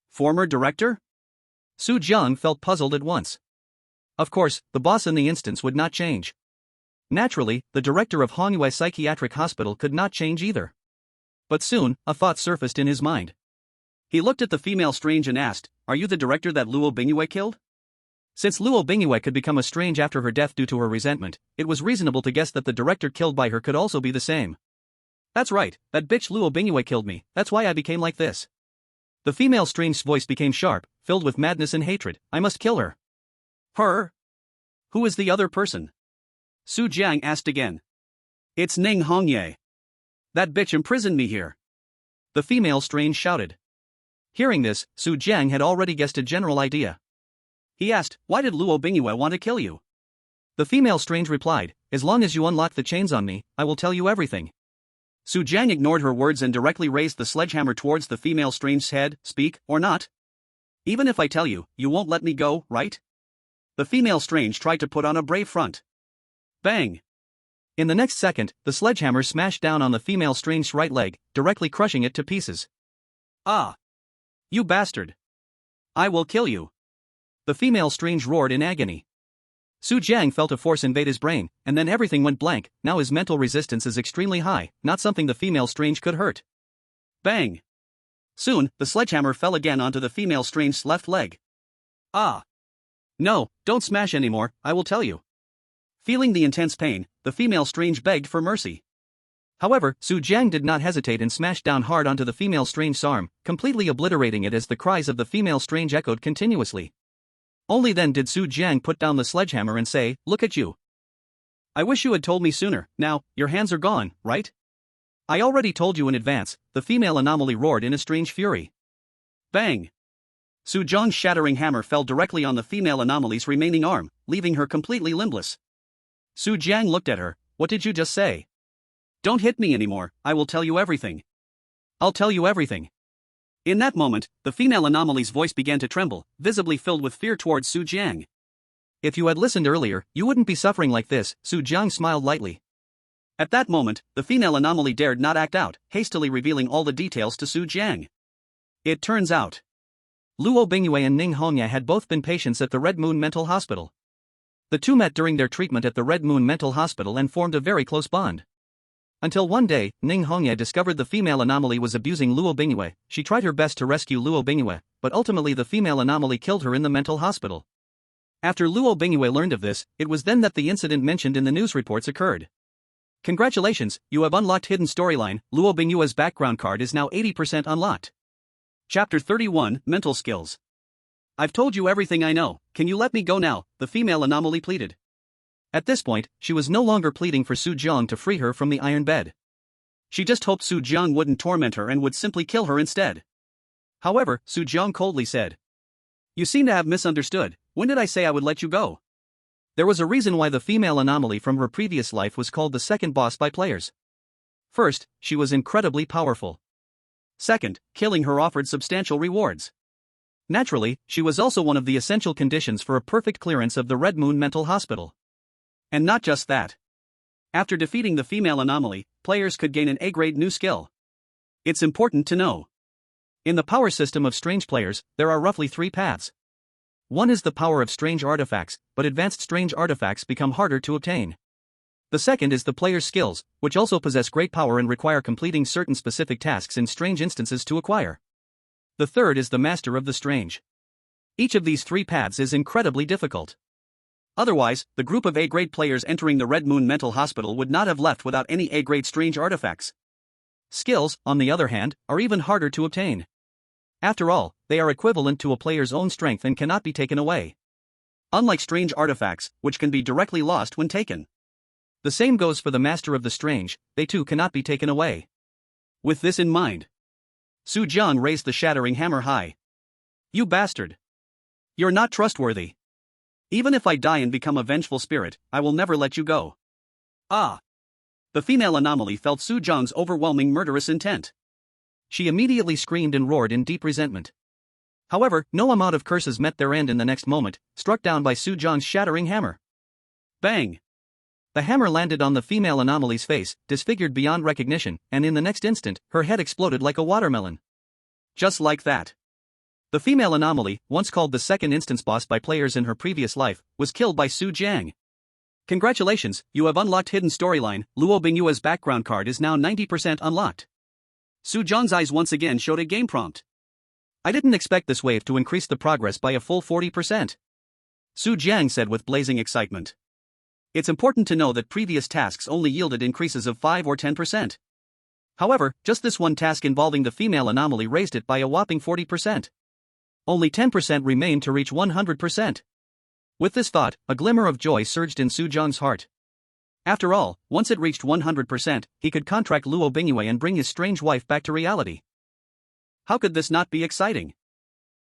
Speaker 1: Former director? Su Jiang felt puzzled at once. Of course, the boss in the instance would not change. Naturally, the director of Hongyue Psychiatric Hospital could not change either. But soon, a thought surfaced in his mind. He looked at the female strange and asked, Are you the director that Luo Bingyue killed? Since Luo Bingyue could become a strange after her death due to her resentment, it was reasonable to guess that the director killed by her could also be the same. That's right, that bitch Luo Bingyue killed me, that's why I became like this. The female strange's voice became sharp, filled with madness and hatred. I must kill her. Her? Who is the other person? Su Jiang asked again. It's Ning Hongye. That bitch imprisoned me here. The female strange shouted. Hearing this, Su Jiang had already guessed a general idea. He asked, Why did Luo Bingyue want to kill you? The female strange replied, As long as you unlock the chains on me, I will tell you everything. Su Jiang ignored her words and directly raised the sledgehammer towards the female strange's head. Speak, or not? Even if I tell you, you won't let me go, right? The female strange tried to put on a brave front. Bang! In the next second, the sledgehammer smashed down on the female strange's right leg, directly crushing it to pieces. Ah! You bastard! I will kill you! The female strange roared in agony. Su Jiang felt a force invade his brain, and then everything went blank. Now his mental resistance is extremely high, not something the female strange could hurt. Bang! Soon, the sledgehammer fell again onto the female strange's left leg. Ah! No, don't smash anymore, I will tell you. Feeling the intense pain, the female strange begged for mercy. However, Su Jiang did not hesitate and smashed down hard onto the female strange's arm, completely obliterating it as the cries of the female strange echoed continuously. Only then did Su Jiang put down the sledgehammer and say, "Look at you. I wish you had told me sooner. Now, your hands are gone, right?" "I already told you in advance," the female anomaly roared in a strange fury. Bang! Su Jiang's shattering hammer fell directly on the female anomaly's remaining arm, leaving her completely limbless. Su Jiang looked at her. "What did you just say?" "Don't hit me anymore, I will tell you everything. I'll tell you everything." In that moment, the female anomaly's voice began to tremble, visibly filled with fear towards Su Jiang. "If you had listened earlier, you wouldn't be suffering like this," Su Jiang smiled lightly. At that moment, the female anomaly dared not act out, hastily revealing all the details to Su Jiang. It turns out, Luo Bingyue and Ning Hongye had both been patients at the Red Moon Mental Hospital. The two met during their treatment at the Red Moon Mental Hospital and formed a very close bond. Until one day, Ning Hongye discovered the female anomaly was abusing Luo Bingyue. She tried her best to rescue Luo Bingyue, but ultimately the female anomaly killed her in the mental hospital. After Luo Bingyue learned of this, it was then that the incident mentioned in the news reports occurred. Congratulations, you have unlocked hidden storyline. Luo Bingyue's background card is now 80% unlocked. Chapter 31, Mental Skills. I've told you everything I know, can you let me go now? The female anomaly pleaded. At this point, she was no longer pleading for Su Jiang to free her from the iron bed. She just hoped Su Jiang wouldn't torment her and would simply kill her instead. However, Su Jiang coldly said, "You seem to have misunderstood. When did I say I would let you go?" There was a reason why the female anomaly from her previous life was called the second boss by players. First, she was incredibly powerful. Second, killing her offered substantial rewards. Naturally, she was also one of the essential conditions for a perfect clearance of the Red Moon Mental Hospital. And not just that. After defeating the female anomaly, players could gain an A-grade new skill. It's important to know. In the power system of strange players, there are roughly 3 paths. One is the power of strange artifacts, but advanced strange artifacts become harder to obtain. The second is the player's skills, which also possess great power and require completing certain specific tasks in strange instances to acquire. The third is the master of the strange. Each of these 3 paths is incredibly difficult. Otherwise, the group of A-grade players entering the Red Moon Mental Hospital would not have left without any A-grade strange artifacts. Skills, on the other hand, are even harder to obtain. After all, they are equivalent to a player's own strength and cannot be taken away. Unlike strange artifacts, which can be directly lost when taken. The same goes for the master of the strange, they too cannot be taken away. With this in mind, Su Jiang raised the shattering hammer high. "You bastard! You're not trustworthy. Even if I die and become a vengeful spirit, I will never let you go." Ah! The female anomaly felt Su Jiang's overwhelming murderous intent. She immediately screamed and roared in deep resentment. However, no amount of curses met their end in the next moment, struck down by Su Jiang's shattering hammer. Bang! The hammer landed on the female anomaly's face, disfigured beyond recognition, and in the next instant, her head exploded like a watermelon. Just like that. The female anomaly, once called the second instance boss by players in her previous life, was killed by Su Jiang. Congratulations, you have unlocked hidden storyline. Luo Bingyue's background card is now 90% unlocked. Su Jiang's eyes once again showed a game prompt. I didn't expect this wave to increase the progress by a full 40%. Su Jiang said with blazing excitement. It's important to know that previous tasks only yielded increases of 5 or 10%. However, just this one task involving the female anomaly raised it by a whopping 40%. Only 10% remained to reach 100%. With this thought, a glimmer of joy surged in Su Jiang's heart. After all, once it reached 100%, he could contract Luo Bingyue and bring his strange wife back to reality. How could this not be exciting?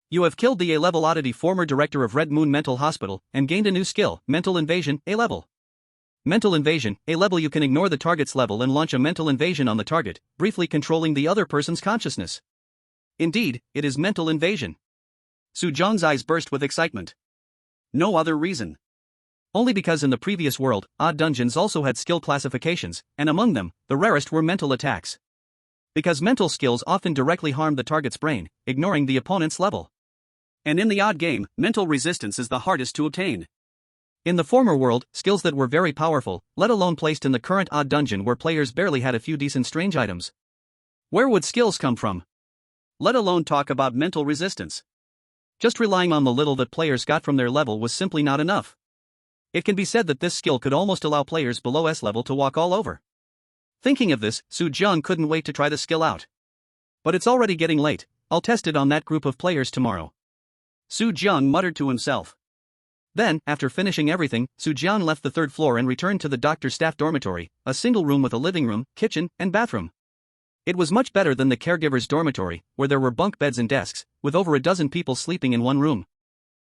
Speaker 1: You have killed the A-level oddity former director of Red Moon Mental Hospital and gained a new skill, Mental Invasion, A-level. Mental Invasion, A-level. You can ignore the target's level and launch a mental invasion on the target, briefly controlling the other person's consciousness. Indeed, it is mental invasion. Su Jiang's eyes burst with excitement. No other reason. Only because in the previous world, odd dungeons also had skill classifications, and among them, the rarest were mental attacks. Because mental skills often directly harm the target's brain, ignoring the opponent's level. And in the odd game, mental resistance is the hardest to obtain. In the former world, skills that were very powerful, let alone placed in the current odd dungeon where players barely had a few decent strange items. Where would skills come from? Let alone talk about mental resistance. Just relying on the little that players got from their level was simply not enough. It can be said that this skill could almost allow players below S level to walk all over. Thinking of this, Su Jiang couldn't wait to try the skill out. But it's already getting late, I'll test it on that group of players tomorrow. Su Jiang muttered to himself. Then, after finishing everything, Su Jiang left the third floor and returned to the doctor's staff dormitory, a single room with a living room, kitchen, and bathroom. It was much better than the caregiver's dormitory, where there were bunk beds and desks, with over a dozen people sleeping in one room.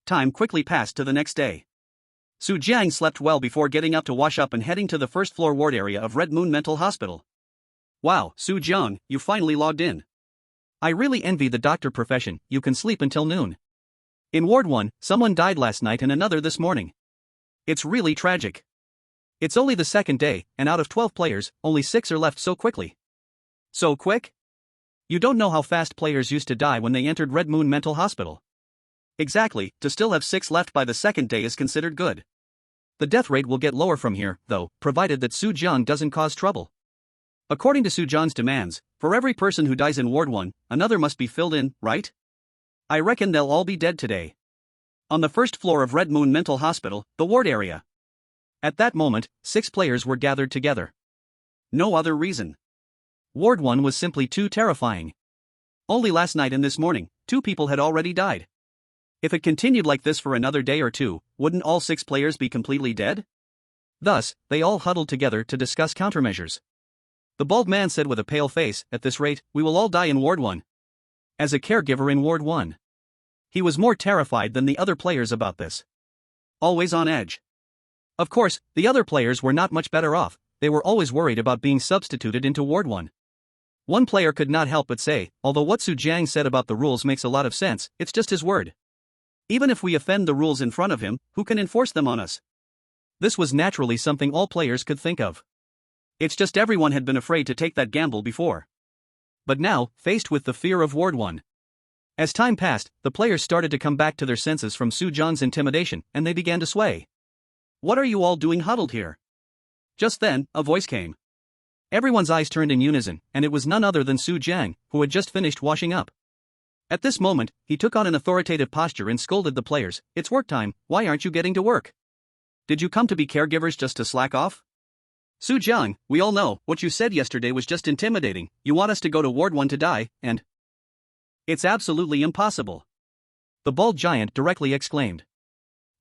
Speaker 1: Time quickly passed to the next day. Su Jiang slept well before getting up to wash up and heading to the first floor ward area of Red Moon Mental Hospital. Wow, Su Jiang, you finally logged in. I really envy the doctor profession, you can sleep until noon. In Ward 1, someone died last night and another this morning. It's really tragic. It's only the second day, and out of 12 players, only 6 are left so quickly. So quick? You don't know how fast players used to die when they entered Red Moon Mental Hospital. Exactly, to still have 6 left by the second day is considered good. The death rate will get lower from here, though, provided that Su Jiang doesn't cause trouble. According to Su Jiang's demands, for every person who dies in Ward 1, another must be filled in, right? I reckon they'll all be dead today. On the first floor of Red Moon Mental Hospital, the ward area. At that moment, 6 players were gathered together. No other reason. Ward 1 was simply too terrifying. Only last night and this morning, 2 people had already died. If it continued like this for another day or two, wouldn't all 6 players be completely dead? Thus, they all huddled together to discuss countermeasures. The bald man said with a pale face, at this rate, we will all die in Ward 1. As a caregiver in Ward 1. He was more terrified than the other players about this. Always on edge. Of course, the other players were not much better off, they were always worried about being substituted into Ward 1. One player could not help but say, although what Su Jiang said about the rules makes a lot of sense, it's just his word. Even if we offend the rules in front of him, who can enforce them on us? This was naturally something all players could think of. It's just everyone had been afraid to take that gamble before. But now, faced with the fear of Ward 1. As time passed, the players started to come back to their senses from Su Jiang's intimidation, and they began to sway. What are you all doing huddled here? Just then, a voice came. Everyone's eyes turned in unison, and it was none other than Su Jiang, who had just finished washing up. At this moment, he took on an authoritative posture and scolded the players, it's work time, why aren't you getting to work? Did you come to be caregivers just to slack off? Su Jiang, we all know, what you said yesterday was just intimidating, you want us to go to Ward 1 to die, and... It's absolutely impossible. The bald giant directly exclaimed.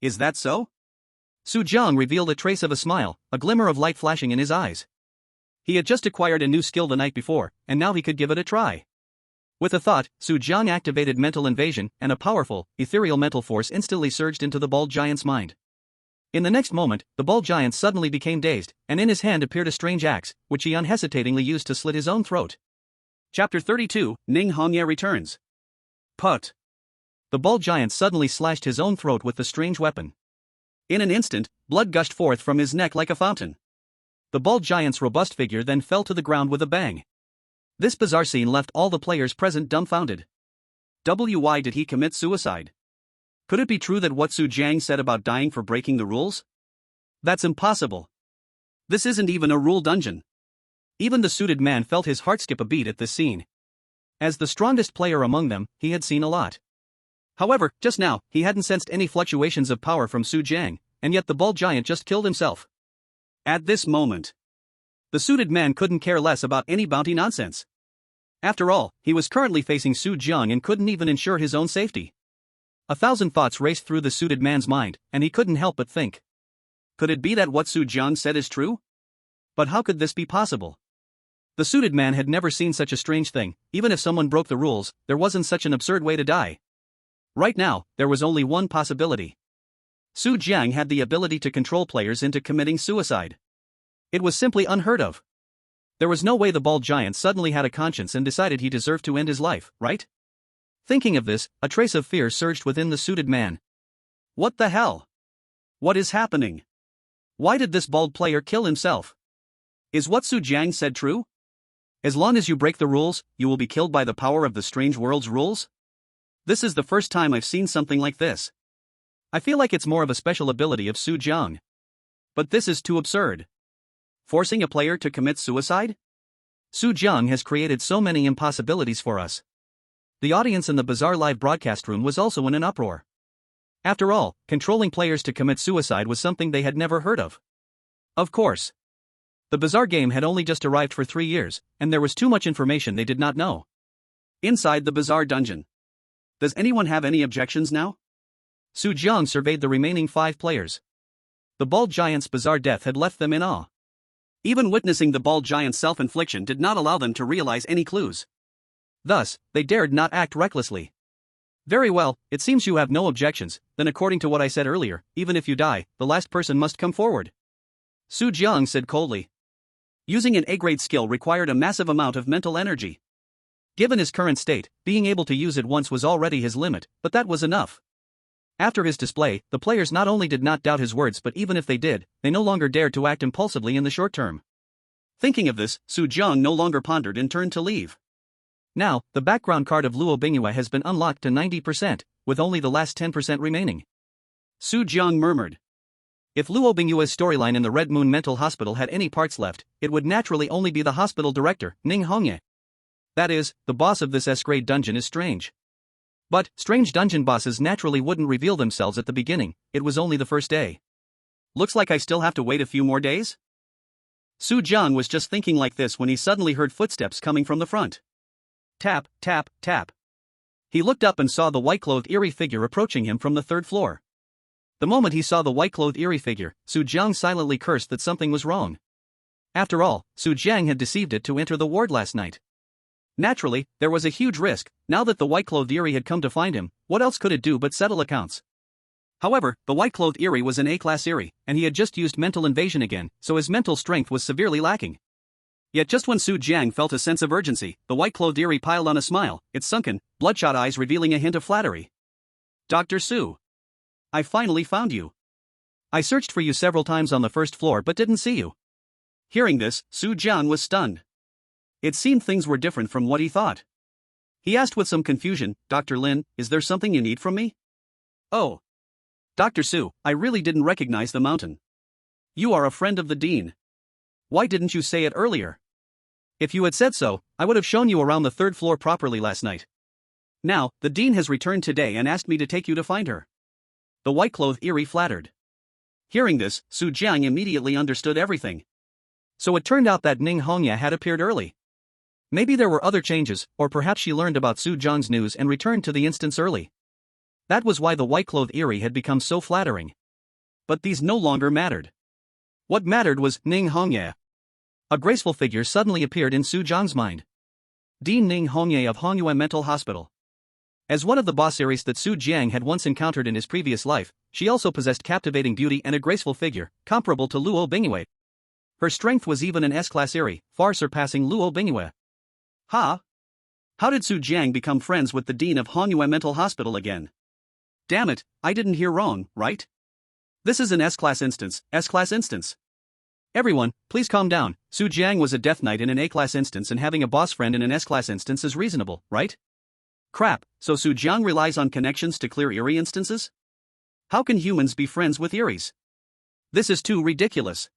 Speaker 1: Is that so? Su Jiang revealed a trace of a smile, a glimmer of light flashing in his eyes. He had just acquired a new skill the night before, and now he could give it a try. With a thought, Su Jiang activated mental invasion, and a powerful, ethereal mental force instantly surged into the bald giant's mind. In the next moment, the bald giant suddenly became dazed, and in his hand appeared a strange axe, which he unhesitatingly used to slit his own throat. Chapter 32, Ning Hongye returns. Put. The bald giant suddenly slashed his own throat with the strange weapon. In an instant, blood gushed forth from his neck like a fountain. The bald giant's robust figure then fell to the ground with a bang. This bizarre scene left all the players present dumbfounded. Why did he commit suicide? Could it be true that what Su Jiang said about dying for breaking the rules? That's impossible. This isn't even a rule dungeon. Even the suited man felt his heart skip a beat at this scene. As the strongest player among them, he had seen a lot. However, just now, he hadn't sensed any fluctuations of power from Su Jiang, and yet the bald giant just killed himself. At this moment, the suited man couldn't care less about any bounty nonsense. After all, he was currently facing Su Jiang and couldn't even ensure his own safety. 1,000 thoughts raced through the suited man's mind, and he couldn't help but think. Could it be that what Su Jiang said is true? But how could this be possible? The suited man had never seen such a strange thing. Even if someone broke the rules, there wasn't such an absurd way to die. Right now, there was only one possibility. Su Jiang had the ability to control players into committing suicide. It was simply unheard of. There was no way the bald giant suddenly had a conscience and decided he deserved to end his life, right? Thinking of this, a trace of fear surged within the suited man. What the hell? What is happening? Why did this bald player kill himself? Is what Su Jiang said true? As long as you break the rules, you will be killed by the power of the strange world's rules? This is the first time I've seen something like this. I feel like it's more of a special ability of Su Jiang. But this is too absurd. Forcing a player to commit suicide? Su Jiang has created so many impossibilities for us. The audience in the bizarre live broadcast room was also in an uproar. After all, controlling players to commit suicide was something they had never heard of. Of course. The bizarre game had only just arrived for 3 years, and there was too much information they did not know. Inside the bizarre dungeon. Does anyone have any objections now? Su Jiang surveyed the remaining 5 players. The bald giant's bizarre death had left them in awe. Even witnessing the bald giant's self-infliction did not allow them to realize any clues. Thus, they dared not act recklessly. Very well, it seems you have no objections, then according to what I said earlier, even if you die, the last person must come forward. Su Jiang said coldly. Using an A-grade skill required a massive amount of mental energy. Given his current state, being able to use it once was already his limit, but that was enough. After his display, the players not only did not doubt his words but even if they did, they no longer dared to act impulsively in the short term. Thinking of this, Su Jiang no longer pondered and turned to leave. Now, the background card of Luo Bingyue has been unlocked to 90%, with only the last 10% remaining. Su Jiang murmured. If Luo Bingyue's storyline in the Red Moon Mental Hospital had any parts left, it would naturally only be the hospital director, Ning Hongye. That is, the boss of this S-grade dungeon is strange. But, strange dungeon bosses naturally wouldn't reveal themselves at the beginning, it was only the first day. Looks like I still have to wait a few more days? Su Jiang was just thinking like this when he suddenly heard footsteps coming from the front. Tap, tap, tap. He looked up and saw the white-clothed eerie figure approaching him from the 3rd floor. The moment he saw the white-clothed eerie figure, Su Jiang silently cursed that something was wrong. After all, Su Jiang had deceived it to enter the ward last night. Naturally, there was a huge risk. Now that the white-clothed eerie had come to find him, what else could it do but settle accounts? However, the white-clothed eerie was an A-class eerie, and he had just used mental invasion again, so his mental strength was severely lacking. Yet just when Su Jiang felt a sense of urgency, the white-clothed eerie piled on a smile, its sunken, bloodshot eyes revealing a hint of flattery. Dr. Su. I finally found you. I searched for you several times on the 1st floor but didn't see you. Hearing this, Su Jiang was stunned. It seemed things were different from what he thought. He asked with some confusion, Dr. Lin, is there something you need from me? Oh. Dr. Su, I really didn't recognize the mountain. You are a friend of the dean. Why didn't you say it earlier? If you had said so, I would have shown you around the 3rd floor properly last night. Now, the dean has returned today and asked me to take you to find her. The white-clothed eerie flattered. Hearing this, Su Jiang immediately understood everything. So it turned out that Ning Hongye had appeared early. Maybe there were other changes, or perhaps she learned about Su Jiang's news and returned to the instance early. That was why the white-clothed eerie had become so flattering. But these no longer mattered. What mattered was Ning Hongye. A graceful figure suddenly appeared in Su Jiang's mind. Dean Ning Hongye of Hongyue Mental Hospital. As one of the boss series that Su Jiang had once encountered in his previous life, she also possessed captivating beauty and a graceful figure, comparable to Luo Bingyue. Her strength was even an S-class eerie, far surpassing Luo Bingyue. How did Su Jiang become friends with the dean of Hongyue Mental Hospital again? Damn it, I didn't hear wrong, right? This is an S-class instance, S-class instance. Everyone, please calm down. Su Jiang was a Death Knight in an A-class instance and having a boss friend in an S-class instance is reasonable, right? Crap, so Su Jiang relies on connections to clear eerie instances? How can humans be friends with eerie's? This is too ridiculous.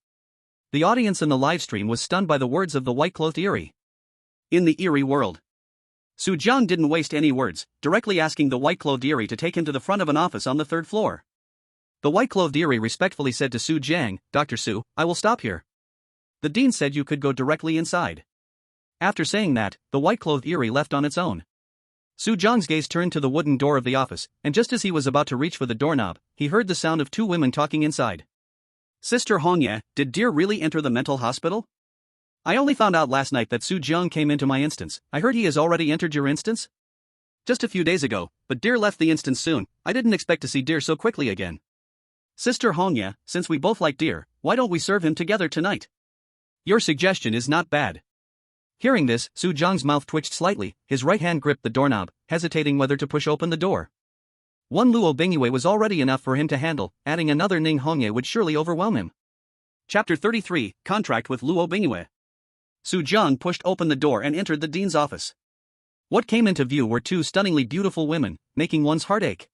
Speaker 1: The audience in the livestream was stunned by the words of the white-clothed eerie. In the eerie world. Su Jiang didn't waste any words, directly asking the white-clothed eerie to take him to the front of an office on the 3rd floor. The white-clothed eerie respectfully said to Su Jiang, Dr. Su, I will stop here. The dean said you could go directly inside. After saying that, the white-clothed eerie left on its own. Su Jiang's gaze turned to the wooden door of the office, and just as he was about to reach for the doorknob, he heard the sound of 2 women talking inside. Sister Hongye, did dear really enter the mental hospital? I only found out last night that Su Jiang came into my instance. I heard he has already entered your instance? Just a few days ago, but dear left the instance soon. I didn't expect to see dear so quickly again. Sister Hongye, since we both like dear, why don't we serve him together tonight? Your suggestion is not bad. Hearing this, Su Jiang's mouth twitched slightly, his right hand gripped the doorknob, hesitating whether to push open the door. One Luo Bingyue was already enough for him to handle, adding another Ning Hongye would surely overwhelm him. Chapter 33, Contract with Luo Bingyue. Su Jiang pushed open the door and entered the dean's office. What came into view were two stunningly beautiful women, making one's heart ache.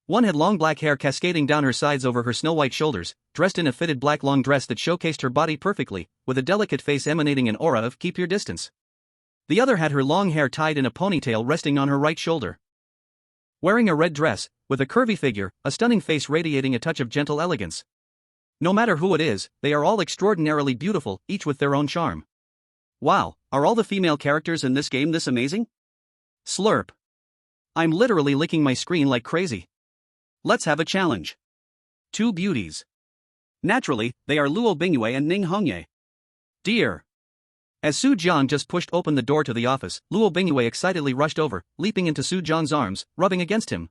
Speaker 1: One had long black hair cascading down her sides over her snow-white shoulders, dressed in a fitted black long dress that showcased her body perfectly, with a delicate face emanating an aura of keep your distance. The other had her long hair tied in a ponytail resting on her right shoulder. Wearing a red dress, with a curvy figure, a stunning face radiating a touch of gentle elegance. No matter who it is, they are all extraordinarily beautiful, each with their own charm. Wow, are all the female characters in this game this amazing? Slurp. I'm literally licking my screen like crazy. Let's have a challenge. Two beauties. Naturally, they are Luo Bingyue and Ning Hongye. Dear. As Su Jiang just pushed open the door to the office, Luo Bingyue excitedly rushed over, leaping into Su Jiang's arms, rubbing against him.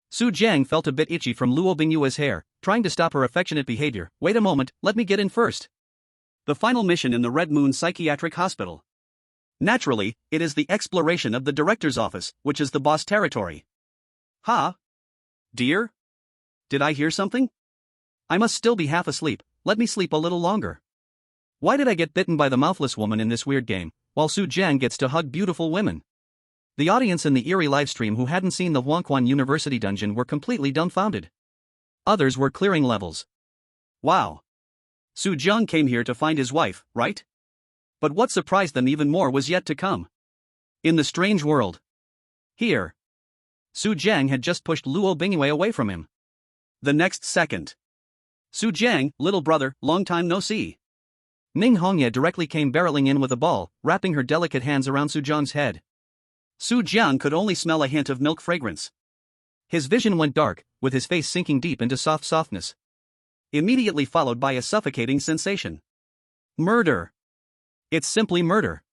Speaker 1: Su Jiang felt a bit itchy from Luo Bingyue's hair, trying to stop her affectionate behavior. Wait a moment, let me get in first. The final mission in the Red Moon Psychiatric Hospital. Naturally, it is the exploration of the director's office, which is the boss territory. Ha? Dear? Did I hear something? I must still be half asleep, let me sleep a little longer. Why did I get bitten by the mouthless woman in this weird game, while Su Jiang gets to hug beautiful women? The audience in the eerie livestream who hadn't seen the Huangquan University dungeon were completely dumbfounded. Others were clearing levels. Wow. Su Jiang came here to find his wife, right? But what surprised them even more was yet to come. In the strange world. Here. Su Jiang had just pushed Luo Bingyue away from him. The next second. Su Jiang, little brother, long time no see. Ning Hongye directly came barreling in with a ball, wrapping her delicate hands around Su Jiang's head. Su Jiang could only smell a hint of milk fragrance. His vision went dark, with his face sinking deep into softness. Immediately followed by a suffocating sensation. Murder. It's simply murder.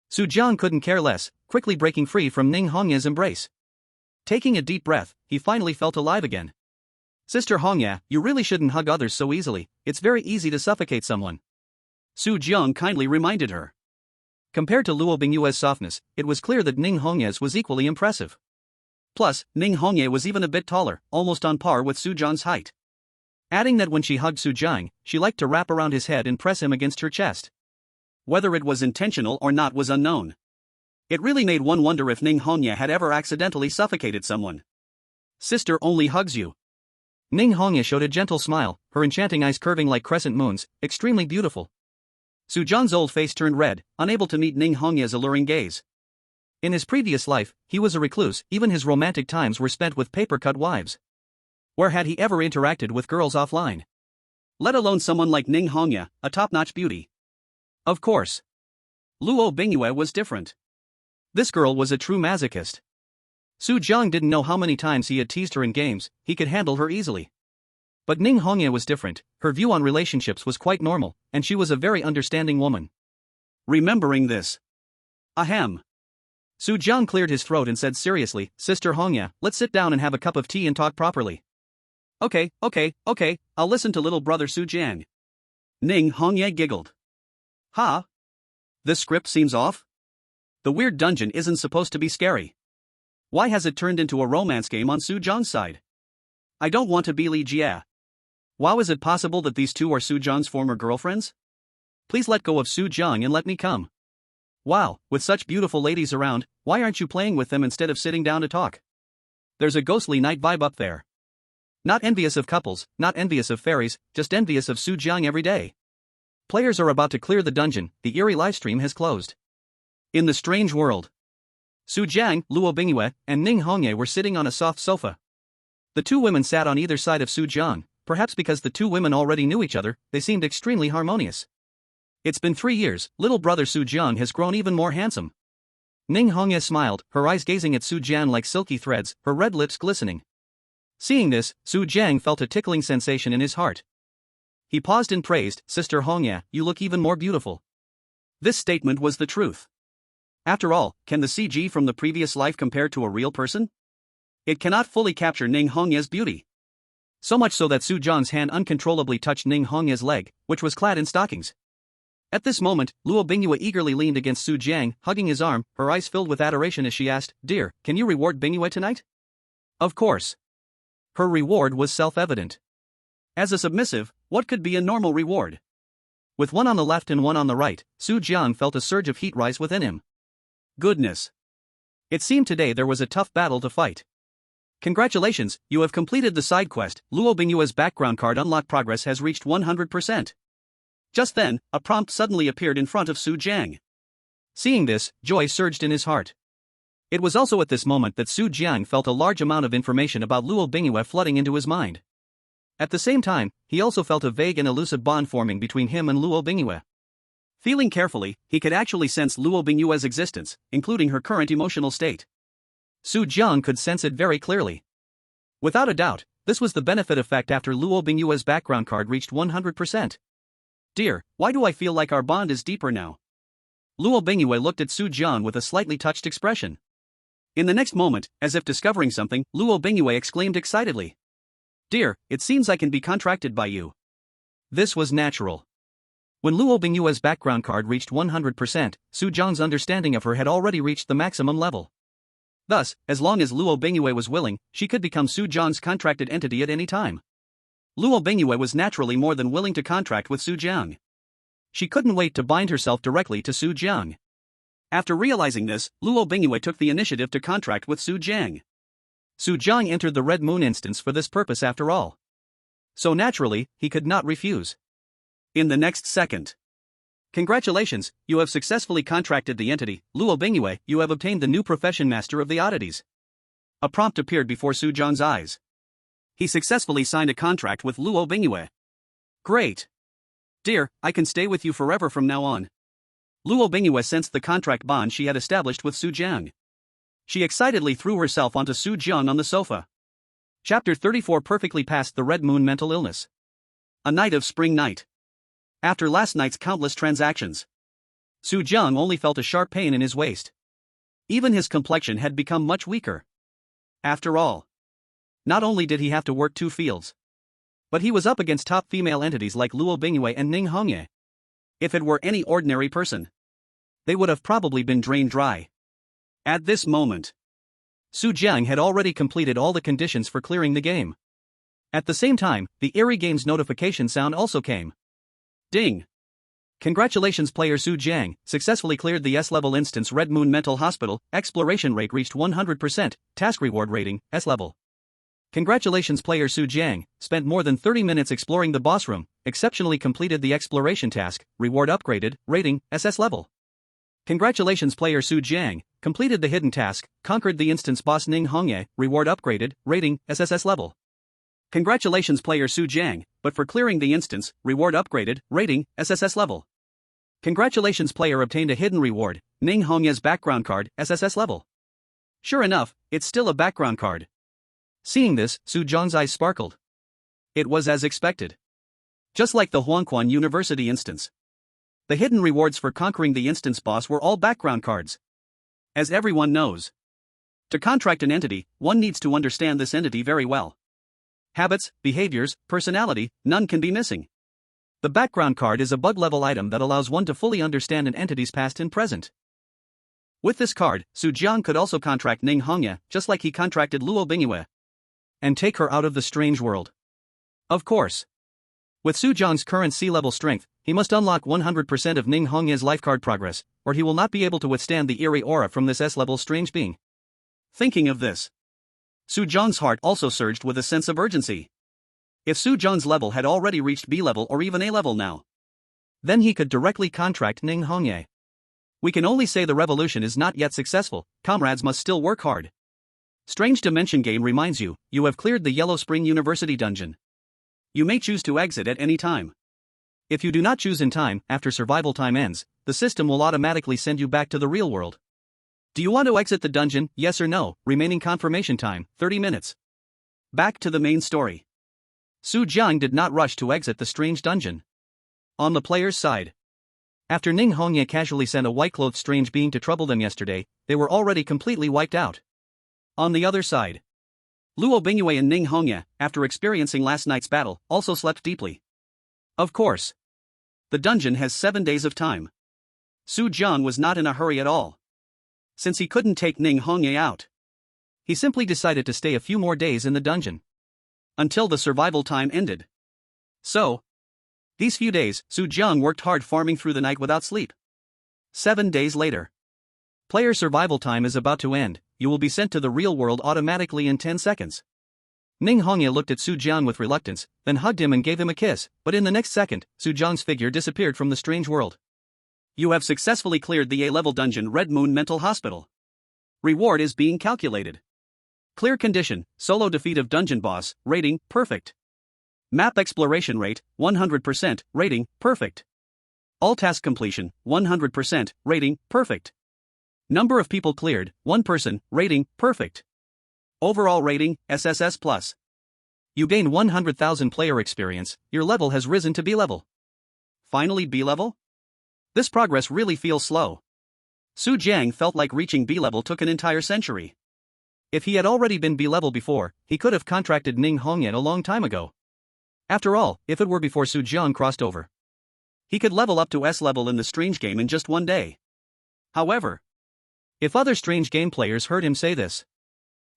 Speaker 1: Su Jiang couldn't care less, quickly breaking free from Ning Hongye's embrace. Taking a deep breath, he finally felt alive again. Sister Hongye, you really shouldn't hug others so easily, it's very easy to suffocate someone. Su Jiang kindly reminded her. Compared to Luo Bingyue's softness, it was clear that Ning Hongye's was equally impressive. Plus, Ning Hongye was even a bit taller, almost on par with Su Jiang's height. Adding that when she hugged Su Jiang, she liked to wrap around his head and press him against her chest. Whether it was intentional or not was unknown. It really made one wonder if Ning Hongye had ever accidentally suffocated someone. Sister only hugs you. Ning Hongye showed a gentle smile, her enchanting eyes curving like crescent moons, extremely beautiful. Su Jiang's old face turned red, unable to meet Ning Hongye's alluring gaze. In his previous life, he was a recluse, even his romantic times were spent with paper-cut wives. Where had he ever interacted with girls offline? Let alone someone like Ning Hongye, a top-notch beauty. Of course. Luo Bingyue was different. This girl was a true masochist. Su Jiang didn't know how many times he had teased her in games, he could handle her easily. But Ning Hongye was different, her view on relationships was quite normal, and she was a very understanding woman. Remembering this. Ahem. Su Jiang cleared his throat and said seriously, Sister Hongye, let's sit down and have a cup of tea and talk properly. Okay, I'll listen to little brother Su Jiang. Ning Hongye giggled. Ha? This script seems off? The weird dungeon isn't supposed to be scary. Why has it turned into a romance game on Su Jiang's side? I don't want to be Li Jie. Wow, is it possible that these two are Su Jiang's former girlfriends? Please let go of Su Jiang and let me come. Wow, with such beautiful ladies around, why aren't you playing with them instead of sitting down to talk? There's a ghostly night vibe up there. Not envious of couples, not envious of fairies, just envious of Su Jiang every day. Players are about to clear the dungeon, the eerie livestream has closed. In the strange world. Su Jiang, Luo Bingyue, and Ning Hongye were sitting on a soft sofa. The two women sat on either side of Su Jiang, perhaps because the two women already knew each other, they seemed extremely harmonious. It's been 3 years, little brother Su Jiang has grown even more handsome. Ning Hongye smiled, her eyes gazing at Su Jiang like silky threads, her red lips glistening. Seeing this, Su Jiang felt a tickling sensation in his heart. He paused and praised, Sister Hongye, you look even more beautiful. This statement was the truth. After all, can the CG from the previous life compare to a real person? It cannot fully capture Ning Hongye's beauty. So much so that Su Jiang's hand uncontrollably touched Ning Hongye's leg, which was clad in stockings. At this moment, Luo Bingyue eagerly leaned against Su Jiang, hugging his arm, her eyes filled with adoration as she asked, Dear, can you reward Bingyue tonight? Of course. Her reward was self-evident. As a submissive, What could be a normal reward? With one on the left and one on the right, Su Jiang felt a surge of heat rise within him. Goodness. It seemed today there was a tough battle to fight. Congratulations, you have completed the side quest. Luo Bingyue's background card unlock progress has reached 100%. Just then, a prompt suddenly appeared in front of Su Jiang. Seeing this, joy surged in his heart. It was also at this moment that Su Jiang felt a large amount of information about Luo Bingyue flooding into his mind. At the same time, he also felt a vague and elusive bond forming between him and Luo Bingyue. Feeling carefully, he could actually sense Luo Bingyue's existence, including her current emotional state. Su Jiang could sense it very clearly. Without a doubt, this was the benefit effect after Luo Bingyue's background card reached 100%. Dear, why do I feel like our bond is deeper now? Luo Bingyue looked at Su Jiang with a slightly touched expression. In the next moment, as if discovering something, Luo Bingyue exclaimed excitedly. Dear, it seems I can be contracted by you. This was natural. When Luo Bingyue's background card reached 100%, Su Jiang's understanding of her had already reached the maximum level. Thus, as long as Luo Bingyue was willing, she could become Su Jiang's contracted entity at any time. Luo Bingyue was naturally more than willing to contract with Su Jiang. She couldn't wait to bind herself directly to Su Jiang. After realizing this, Luo Bingyue took the initiative to contract with Su Jiang. Su Jiang entered the Red Moon instance for this purpose after all. So naturally, he could not refuse. In the next second. Congratulations, you have successfully contracted the entity, Luo Bingyue, you have obtained the new profession master of the oddities. A prompt appeared before Su Jiang's eyes. He successfully signed a contract with Luo Bingyue. Great. Dear, I can stay with you forever from now on. Luo Bingyue sensed the contract bond she had established with Su Jiang. She excitedly threw herself onto Su Jiang on the sofa. Chapter 34 perfectly passed the Red Moon mental illness. A night of spring night. After last night's countless transactions, Su Jiang only felt a sharp pain in his waist. Even his complexion had become much weaker. After all, not only did he have to work 2 fields, but he was up against top female entities like Luo Bingyue and Ning Hongye. If it were any ordinary person, they would have probably been drained dry. At this moment, Su Jiang had already completed all the conditions for clearing the game. At the same time, the eerie game's notification sound also came. Ding! Congratulations, player Su Jiang, successfully cleared the S-level instance Red Moon Mental Hospital, exploration rate reached 100%, task reward rating, S-level. Congratulations, player Su Jiang, spent more than 30 minutes exploring the boss room, exceptionally completed the exploration task, reward upgraded, rating, SS level. Congratulations, player Su Jiang, completed the hidden task, conquered the instance boss Ning Hongye, reward upgraded, rating, SSS level. Congratulations, player Su Jiang, but for clearing the instance, reward upgraded, rating, SSS level. Congratulations, player obtained a hidden reward, Ning Hongye's background card, SSS level. Sure enough, it's still a background card. Seeing this, Su Jiang's eyes sparkled. It was as expected. Just like the Huangquan University instance. The hidden rewards for conquering the instance boss were all background cards. As everyone knows, to contract an entity, one needs to understand this entity very well. Habits, behaviors, personality, none can be missing. The background card is a bug-level item that allows one to fully understand an entity's past and present. With this card, Su Jiang could also contract Ning Hongye, just like he contracted Luo Bingyue, and take her out of the strange world. Of course. With Su Jiang's current C-level strength, he must unlock 100% of Ning Hongye's lifecard progress, or he will not be able to withstand the eerie aura from this S-level strange being. Thinking of this, Su Jiang's heart also surged with a sense of urgency. If Su Jiang's level had already reached B-level or even A-level now, then he could directly contract Ning Hongye. We can only say the revolution is not yet successful, comrades must still work hard. Strange Dimension game reminds you, you have cleared the Yellow Spring University dungeon. You may choose to exit at any time. If you do not choose in time, after survival time ends, the system will automatically send you back to the real world. Do you want to exit the dungeon, yes or no? Remaining confirmation time, 30 minutes. Back to the main story. Su Jiang did not rush to exit the strange dungeon. On the player's side, after Ning Hongye casually sent a white-clothed strange being to trouble them yesterday, they were already completely wiped out. On the other side, Luo Bingyue and Ning Hongye, after experiencing last night's battle, also slept deeply. Of course. The dungeon has 7 days of time. Su Jiang was not in a hurry at all. Since he couldn't take Ning Hongye out, he simply decided to stay a few more days in the dungeon. Until the survival time ended. So, These few days, Su Jiang worked hard farming through the night without sleep. 7 days later. Player survival time is about to end, you will be sent to the real world automatically in 10 seconds. Ning Hongye looked at Su Jiang with reluctance, then hugged him and gave him a kiss, but in the next second, Su Jiang's figure disappeared from the strange world. You have successfully cleared the A-level dungeon Red Moon Mental Hospital. Reward is being calculated. Clear condition, solo defeat of dungeon boss, rating, perfect. Map exploration rate, 100%, rating, perfect. All task completion, 100%, rating, perfect. Number of people cleared, 1 person, rating, perfect. Overall rating, SSS+. You gain 100,000 player experience, your level has risen to B level. Finally B level? This progress really feels slow. Su Jiang felt like reaching B level took an entire century. If he had already been B level before, he could have contracted Ning Hongye a long time ago. After all, if it were before Su Jiang crossed over, he could level up to S level in the strange game in just 1 day. However, if other strange game players heard him say this,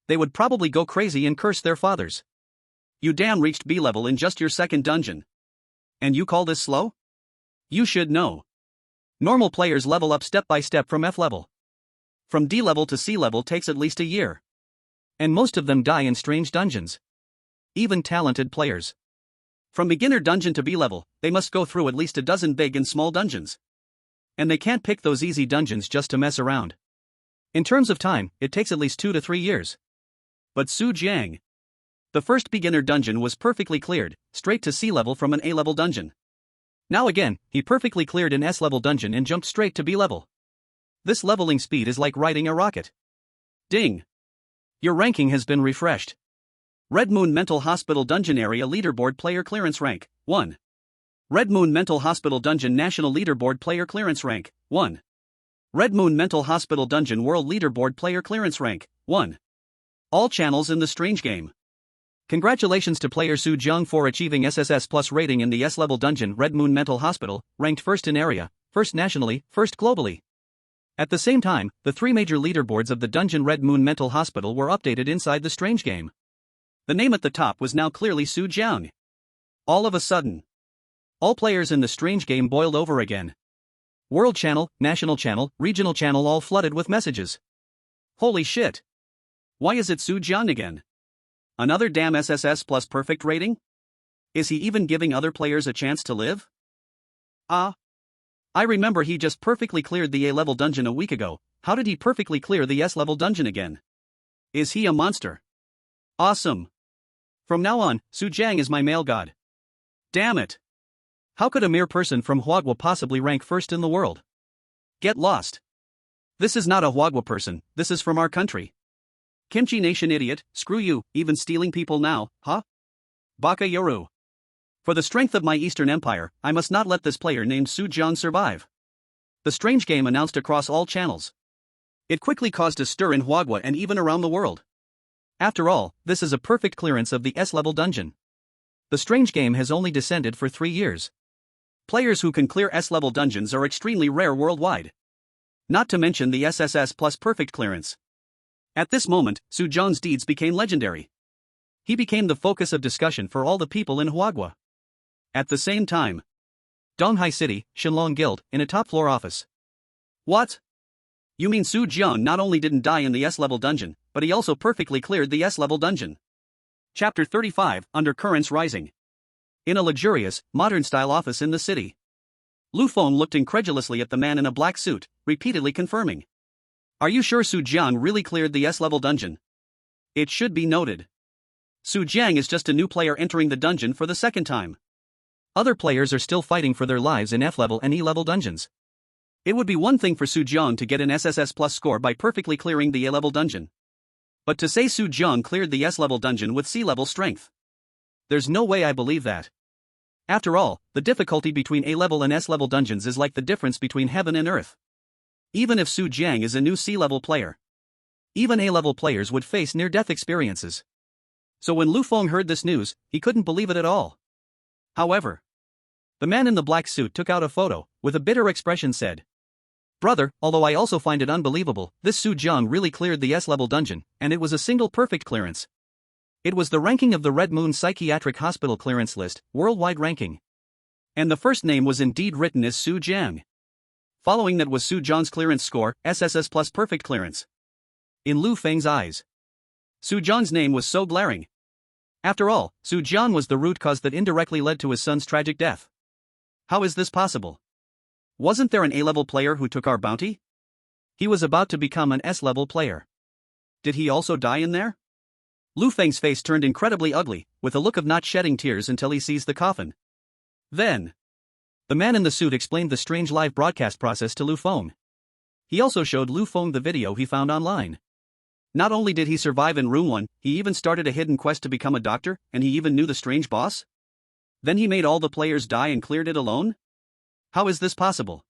Speaker 1: they would probably go crazy and curse their fathers. You damn reached B level in just your second dungeon. And you call this slow? You should know. Normal players level up step by step from F level. From D level to C level takes at least a year. And most of them die in strange dungeons. Even talented players. From beginner dungeon to B level, they must go through at least a dozen big and small dungeons. And they can't pick those easy dungeons just to mess around. In terms of time, it takes at least 2 to 3 years. But Su Jiang, the first beginner dungeon was perfectly cleared, straight to C level from an A level dungeon. Now again, he perfectly cleared an S level dungeon and jumped straight to B level. This leveling speed is like riding a rocket. Ding! Your ranking has been refreshed. Red Moon Mental Hospital Dungeon Area Leaderboard Player Clearance Rank, 1. Red Moon Mental Hospital Dungeon National Leaderboard Player Clearance Rank, 1. Red Moon Mental Hospital Dungeon World Leaderboard Player Clearance Rank, 1. All channels in the strange game. Congratulations to player Su Jiang for achieving SSS Plus rating in the S-level dungeon Red Moon Mental Hospital, ranked first in area, first nationally, first globally. At the same time, the 3 major leaderboards of the dungeon Red Moon Mental Hospital were updated inside the strange game. The name at the top was now clearly Su Jiang. All of a sudden, all players in the strange game boiled over again. World channel, national channel, regional channel all flooded with messages. Holy shit! Why is it Su Jiang again? Another damn SSS Plus perfect rating? Is he even giving other players a chance to live? I remember he just perfectly cleared the A-level dungeon a week ago. How did he perfectly clear the S-level dungeon again? Is he a monster? Awesome. From now on, Su Jiang is my male god. Damn it. How could a mere person from Huagua possibly rank first in the world? Get lost. This is not a Huagua person, this is from our country. Kimchi Nation idiot, screw you, even stealing people now, huh? Baka Yoru. For the strength of my Eastern Empire, I must not let this player named Su Jiang survive. The strange game announced across all channels. It quickly caused a stir in Huagua and even around the world. After all, this is a perfect clearance of the S-level dungeon. The strange game has only descended for 3 years. Players who can clear S-level dungeons are extremely rare worldwide. Not to mention the SSS Plus perfect clearance. At this moment, Su Jiang's deeds became legendary. He became the focus of discussion for all the people in Huagua. At the same time, Donghai City, Shenlong Guild, in a top-floor office. What? You mean Su Jiang not only didn't die in the S-level dungeon, but he also perfectly cleared the S-level dungeon. Chapter 35, Undercurrents Rising. In a luxurious, modern-style office in the city. Lu Feng looked incredulously at the man in a black suit, repeatedly confirming. Are you sure Su Jiang really cleared the S-level dungeon? It should be noted. Su Jiang is just a new player entering the dungeon for the second time. Other players are still fighting for their lives in F-level and E-level dungeons. It would be one thing for Su Jiang to get an SSS Plus score by perfectly clearing the A-level dungeon. But to say Su Jiang cleared the S-level dungeon with C-level strength. There's no way I believe that. After all, the difficulty between A-level and S-level dungeons is like the difference between heaven and earth. Even if Su Jiang is a new C-level player, even A-level players would face near-death experiences. So when Lu Feng heard this news, he couldn't believe it at all. However, the man in the black suit took out a photo, with a bitter expression said, Brother, although I also find it unbelievable, this Su Jiang really cleared the S-level dungeon, and it was a single perfect clearance. It was the ranking of the Red Moon Psychiatric Hospital clearance list, worldwide ranking. And the first name was indeed written as Su Jiang. Following that was Su Jiang's clearance score, SSS plus perfect clearance. In Lu Feng's eyes, Su Jiang's name was so glaring. After all, Su Jiang was the root cause that indirectly led to his son's tragic death. How is this possible? Wasn't there an A-level player who took our bounty? He was about to become an S-level player. Did he also die in there? Lu Feng's face turned incredibly ugly, with a look of not shedding tears until he sees the coffin. Then, the man in the suit explained the strange live broadcast process to Lu Feng. He also showed Lu Feng the video he found online. Not only did he survive in Room 1, he even started a hidden quest to become a doctor, and he even knew the strange boss? Then he made all the players die and cleared it alone? How is this possible?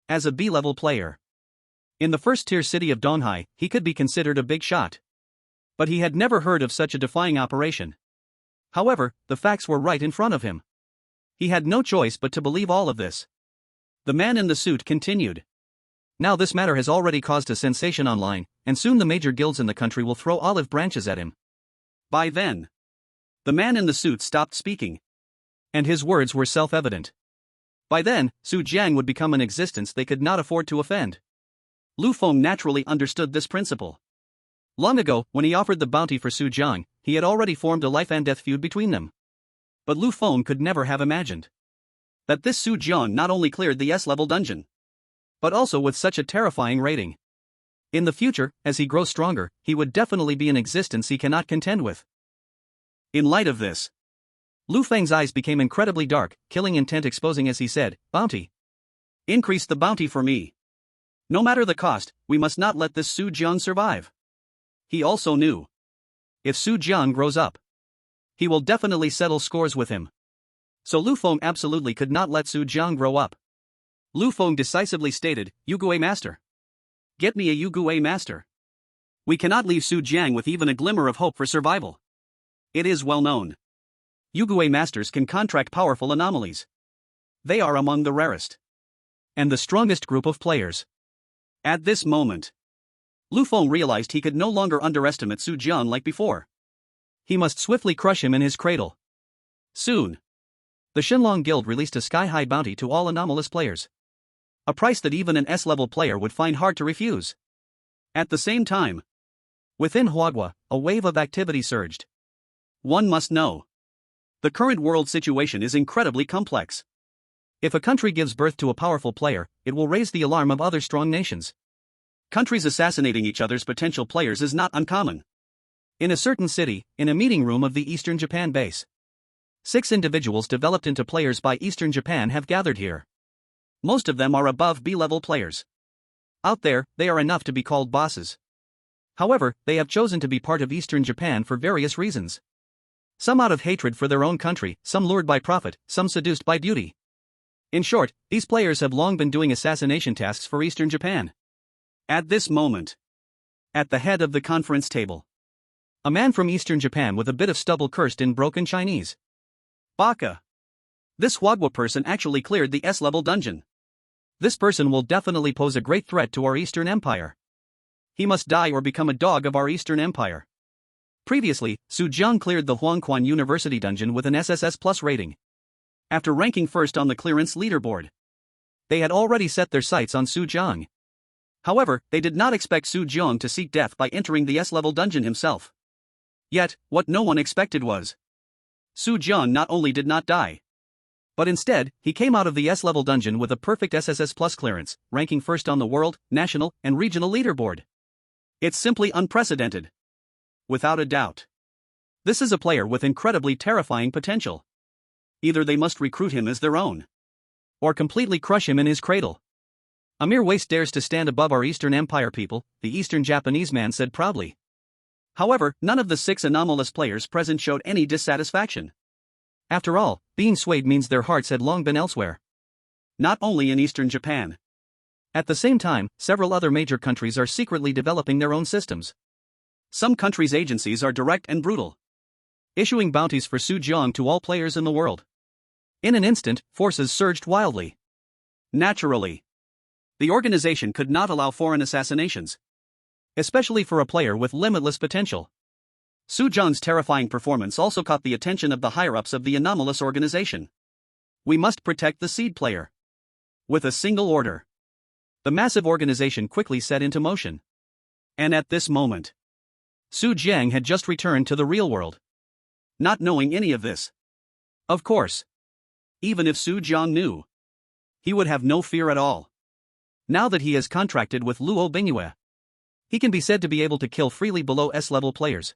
Speaker 1: As a B-level player, in the first-tier city of Donghai, he could be considered a big shot. But he had never heard of such a defying operation. However, the facts were right in front of him. He had no choice but to believe all of this. The man in the suit continued. Now this matter has already caused a sensation online, and soon the major guilds in the country will throw olive branches at him. By then, the man in the suit stopped speaking. And his words were self-evident. By then, Su Jiang would become an existence they could not afford to offend. Lu Feng naturally understood this principle. Long ago, when he offered the bounty for Su Jiang, he had already formed a life-and-death feud between them. But Lu Feng could never have imagined that this Su Jiang not only cleared the S-level dungeon, but also with such a terrifying rating. In the future, as he grows stronger, he would definitely be an existence he cannot contend with. In light of this, Lu Feng's eyes became incredibly dark, killing intent exposing as he said, "Bounty. Increase the bounty for me. No matter the cost, we must not let this Su Jiang survive." He also knew, if Su Jiang grows up, he will definitely settle scores with him. So Lu Feng absolutely could not let Su Jiang grow up. Lu Feng decisively stated, "Yugue Master. Get me a Yugue Master. We cannot leave Su Jiang with even a glimmer of hope for survival. It is well known. Yugue Masters can contract powerful anomalies. They are among the rarest and the strongest group of players." At this moment, Lu Feng realized he could no longer underestimate Su Jiang like before. He must swiftly crush him in his cradle. Soon, the Shenlong Guild released a sky-high bounty to all anomalous players. A price that even an S-level player would find hard to refuse. At the same time, within Huagua, a wave of activity surged. One must know, the current world situation is incredibly complex. If a country gives birth to a powerful player, it will raise the alarm of other strong nations. Countries assassinating each other's potential players is not uncommon. In a certain city, in a meeting room of the Eastern Japan base, 6 individuals developed into players by Eastern Japan have gathered here. Most of them are above B-level players. Out there, they are enough to be called bosses. However, they have chosen to be part of Eastern Japan for various reasons. Some out of hatred for their own country, some lured by profit, some seduced by beauty. In short, these players have long been doing assassination tasks for Eastern Japan. At this moment, at the head of the conference table, a man from Eastern Japan with a bit of stubble cursed in broken Chinese. "Baka. This Huagua person actually cleared the S-level dungeon. This person will definitely pose a great threat to our Eastern Empire. He must die or become a dog of our Eastern Empire." Previously, Su Jiang cleared the Huangquan University dungeon with an SSS plus rating. After ranking first on the clearance leaderboard, they had already set their sights on Su Jiang. However, they did not expect Su Jiang to seek death by entering the S-level dungeon himself. Yet, what no one expected was, Su Jiang not only did not die, but instead, he came out of the S-level dungeon with a perfect SSS plus clearance, ranking first on the world, national, and regional leaderboard. It's simply unprecedented. Without a doubt, this is a player with incredibly terrifying potential. Either they must recruit him as their own, or completely crush him in his cradle. "A mere waste dares to stand above our Eastern Empire people," the Eastern Japanese man said proudly. However, none of the 6 anomalous players present showed any dissatisfaction. After all, being swayed means their hearts had long been elsewhere. Not only in Eastern Japan. At the same time, several other major countries are secretly developing their own systems. Some countries' agencies are direct and brutal, issuing bounties for Su Jiang to all players in the world. In an instant, forces surged wildly. Naturally, the organization could not allow foreign assassinations, especially for a player with limitless potential. Su Jiang's terrifying performance also caught the attention of the higher-ups of the anomalous organization. We must protect the seed player. With a single order, the massive organization quickly set into motion. And at this moment, Su Jiang had just returned to the real world, not knowing any of this. Of course, even if Su Jiang knew, he would have no fear at all. Now that he has contracted with Luo Bingyue, he can be said to be able to kill freely below S-level players.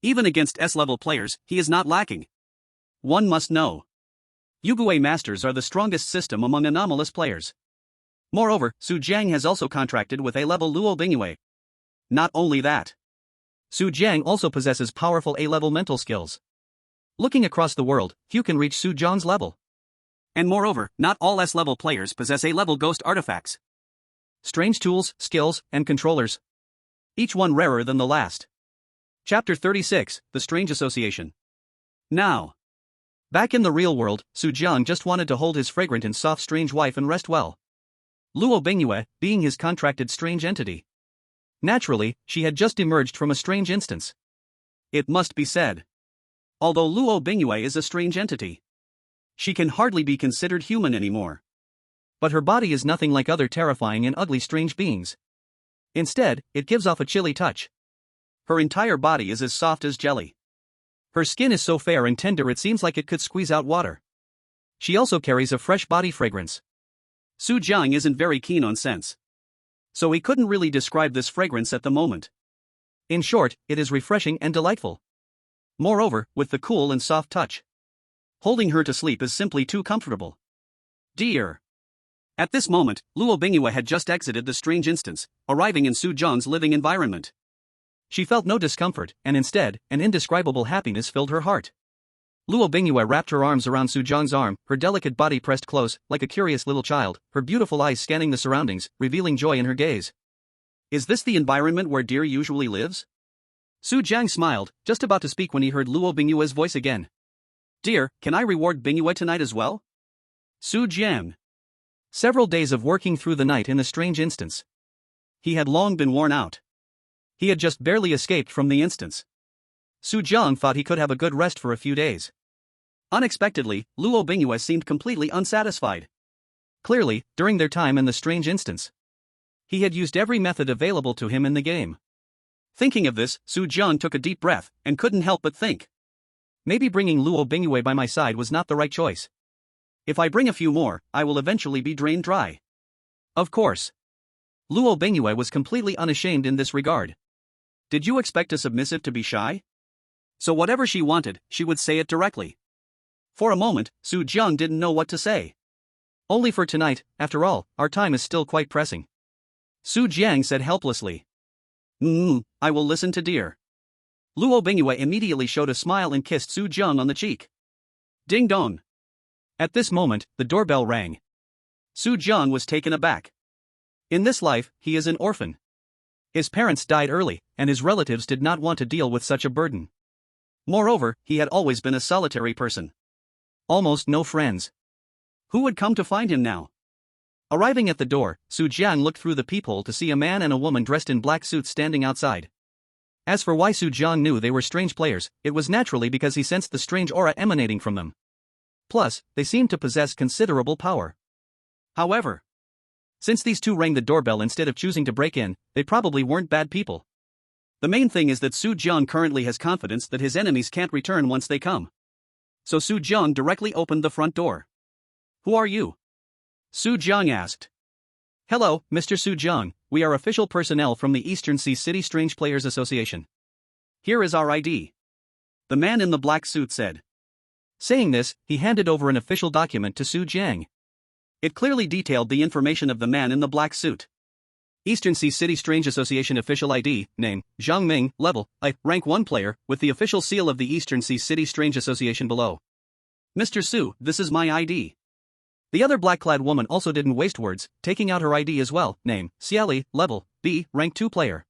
Speaker 1: Even against S-level players, he is not lacking. One must know, Yugui Masters are the strongest system among anomalous players. Moreover, Su Jiang has also contracted with A-level Luo Bingyue. Not only that, Su Jiang also possesses powerful A-level mental skills. Looking across the world, few can reach Su Jiang's level. And moreover, not all S-level players possess A-level ghost artifacts. Strange tools, skills, and controllers. Each one rarer than the last. Chapter 36, The Strange Association. Now, back in the real world, Su Jiang just wanted to hold his fragrant and soft strange wife and rest well. Luo Bingyue, being his contracted strange entity. Naturally, she had just emerged from a strange instance. It must be said, although Luo Bingyue is a strange entity, she can hardly be considered human anymore. But her body is nothing like other terrifying and ugly strange beings. Instead, it gives off a chilly touch. Her entire body is as soft as jelly. Her skin is so fair and tender it seems like it could squeeze out water. She also carries a fresh body fragrance. Su Jiang isn't very keen on scents, so he couldn't really describe this fragrance at the moment. In short, it is refreshing and delightful. Moreover, with the cool and soft touch, holding her to sleep is simply too comfortable. Dear. At this moment, Luo Bingyue had just exited the strange instance, arriving in Su Jiang's living environment. She felt no discomfort, and instead, an indescribable happiness filled her heart. Luo Bingyue wrapped her arms around Su Jiang's arm, her delicate body pressed close, like a curious little child, her beautiful eyes scanning the surroundings, revealing joy in her gaze. Is this the environment where Deer usually lives? Su Jiang smiled, just about to speak when he heard Luo Bingyue's voice again. Dear, can I reward Bingyue tonight as well? Su Jiang. Several days of working through the night in the strange instance. He had long been worn out. He had just barely escaped from the instance. Su Jiang thought he could have a good rest for a few days. Unexpectedly, Luo Bingyue seemed completely unsatisfied. Clearly, during their time in the strange instance, he had used every method available to him in the game. Thinking of this, Su Jiang took a deep breath, and couldn't help but think. Maybe bringing Luo Bingyue by my side was not the right choice. If I bring a few more, I will eventually be drained dry. Of course. Luo Bingyue was completely unashamed in this regard. Did you expect a submissive to be shy? So whatever she wanted, she would say it directly. For a moment, Su Jiang didn't know what to say. Only for tonight, after all, our time is still quite pressing. Su Jiang said helplessly. I will listen to Dear. Luo Bingyue immediately showed a smile and kissed Su Jiang on the cheek. Ding dong. At this moment, the doorbell rang. Su Jiang was taken aback. In this life, he is an orphan. His parents died early, and his relatives did not want to deal with such a burden. Moreover, he had always been a solitary person. Almost no friends. Who would come to find him now? Arriving at the door, Su Jiang looked through the peephole to see a man and a woman dressed in black suits standing outside. As for why Su Jiang knew they were strange players, it was naturally because he sensed the strange aura emanating from them. Plus, they seemed to possess considerable power. However, since these two rang the doorbell instead of choosing to break in, they probably weren't bad people. The main thing is that Su Jiang currently has confidence that his enemies can't return once they come. So Su Jiang directly opened the front door. Who are you? Su Jiang asked. Hello, Mr. Su Jiang, we are official personnel from the Eastern Sea City Strange Players Association. Here is our ID. The man in the black suit said. Saying this, he handed over an official document to Su Jiang. It clearly detailed the information of the man in the black suit. Eastern Sea City Strange Association official ID, name, Zhang Ming, level, I, rank 1 player, with the official seal of the Eastern Sea City Strange Association below. Mr. Su, this is my ID. The other black-clad woman also didn't waste words, taking out her ID as well, name, Xiali, level, B, rank 2 player.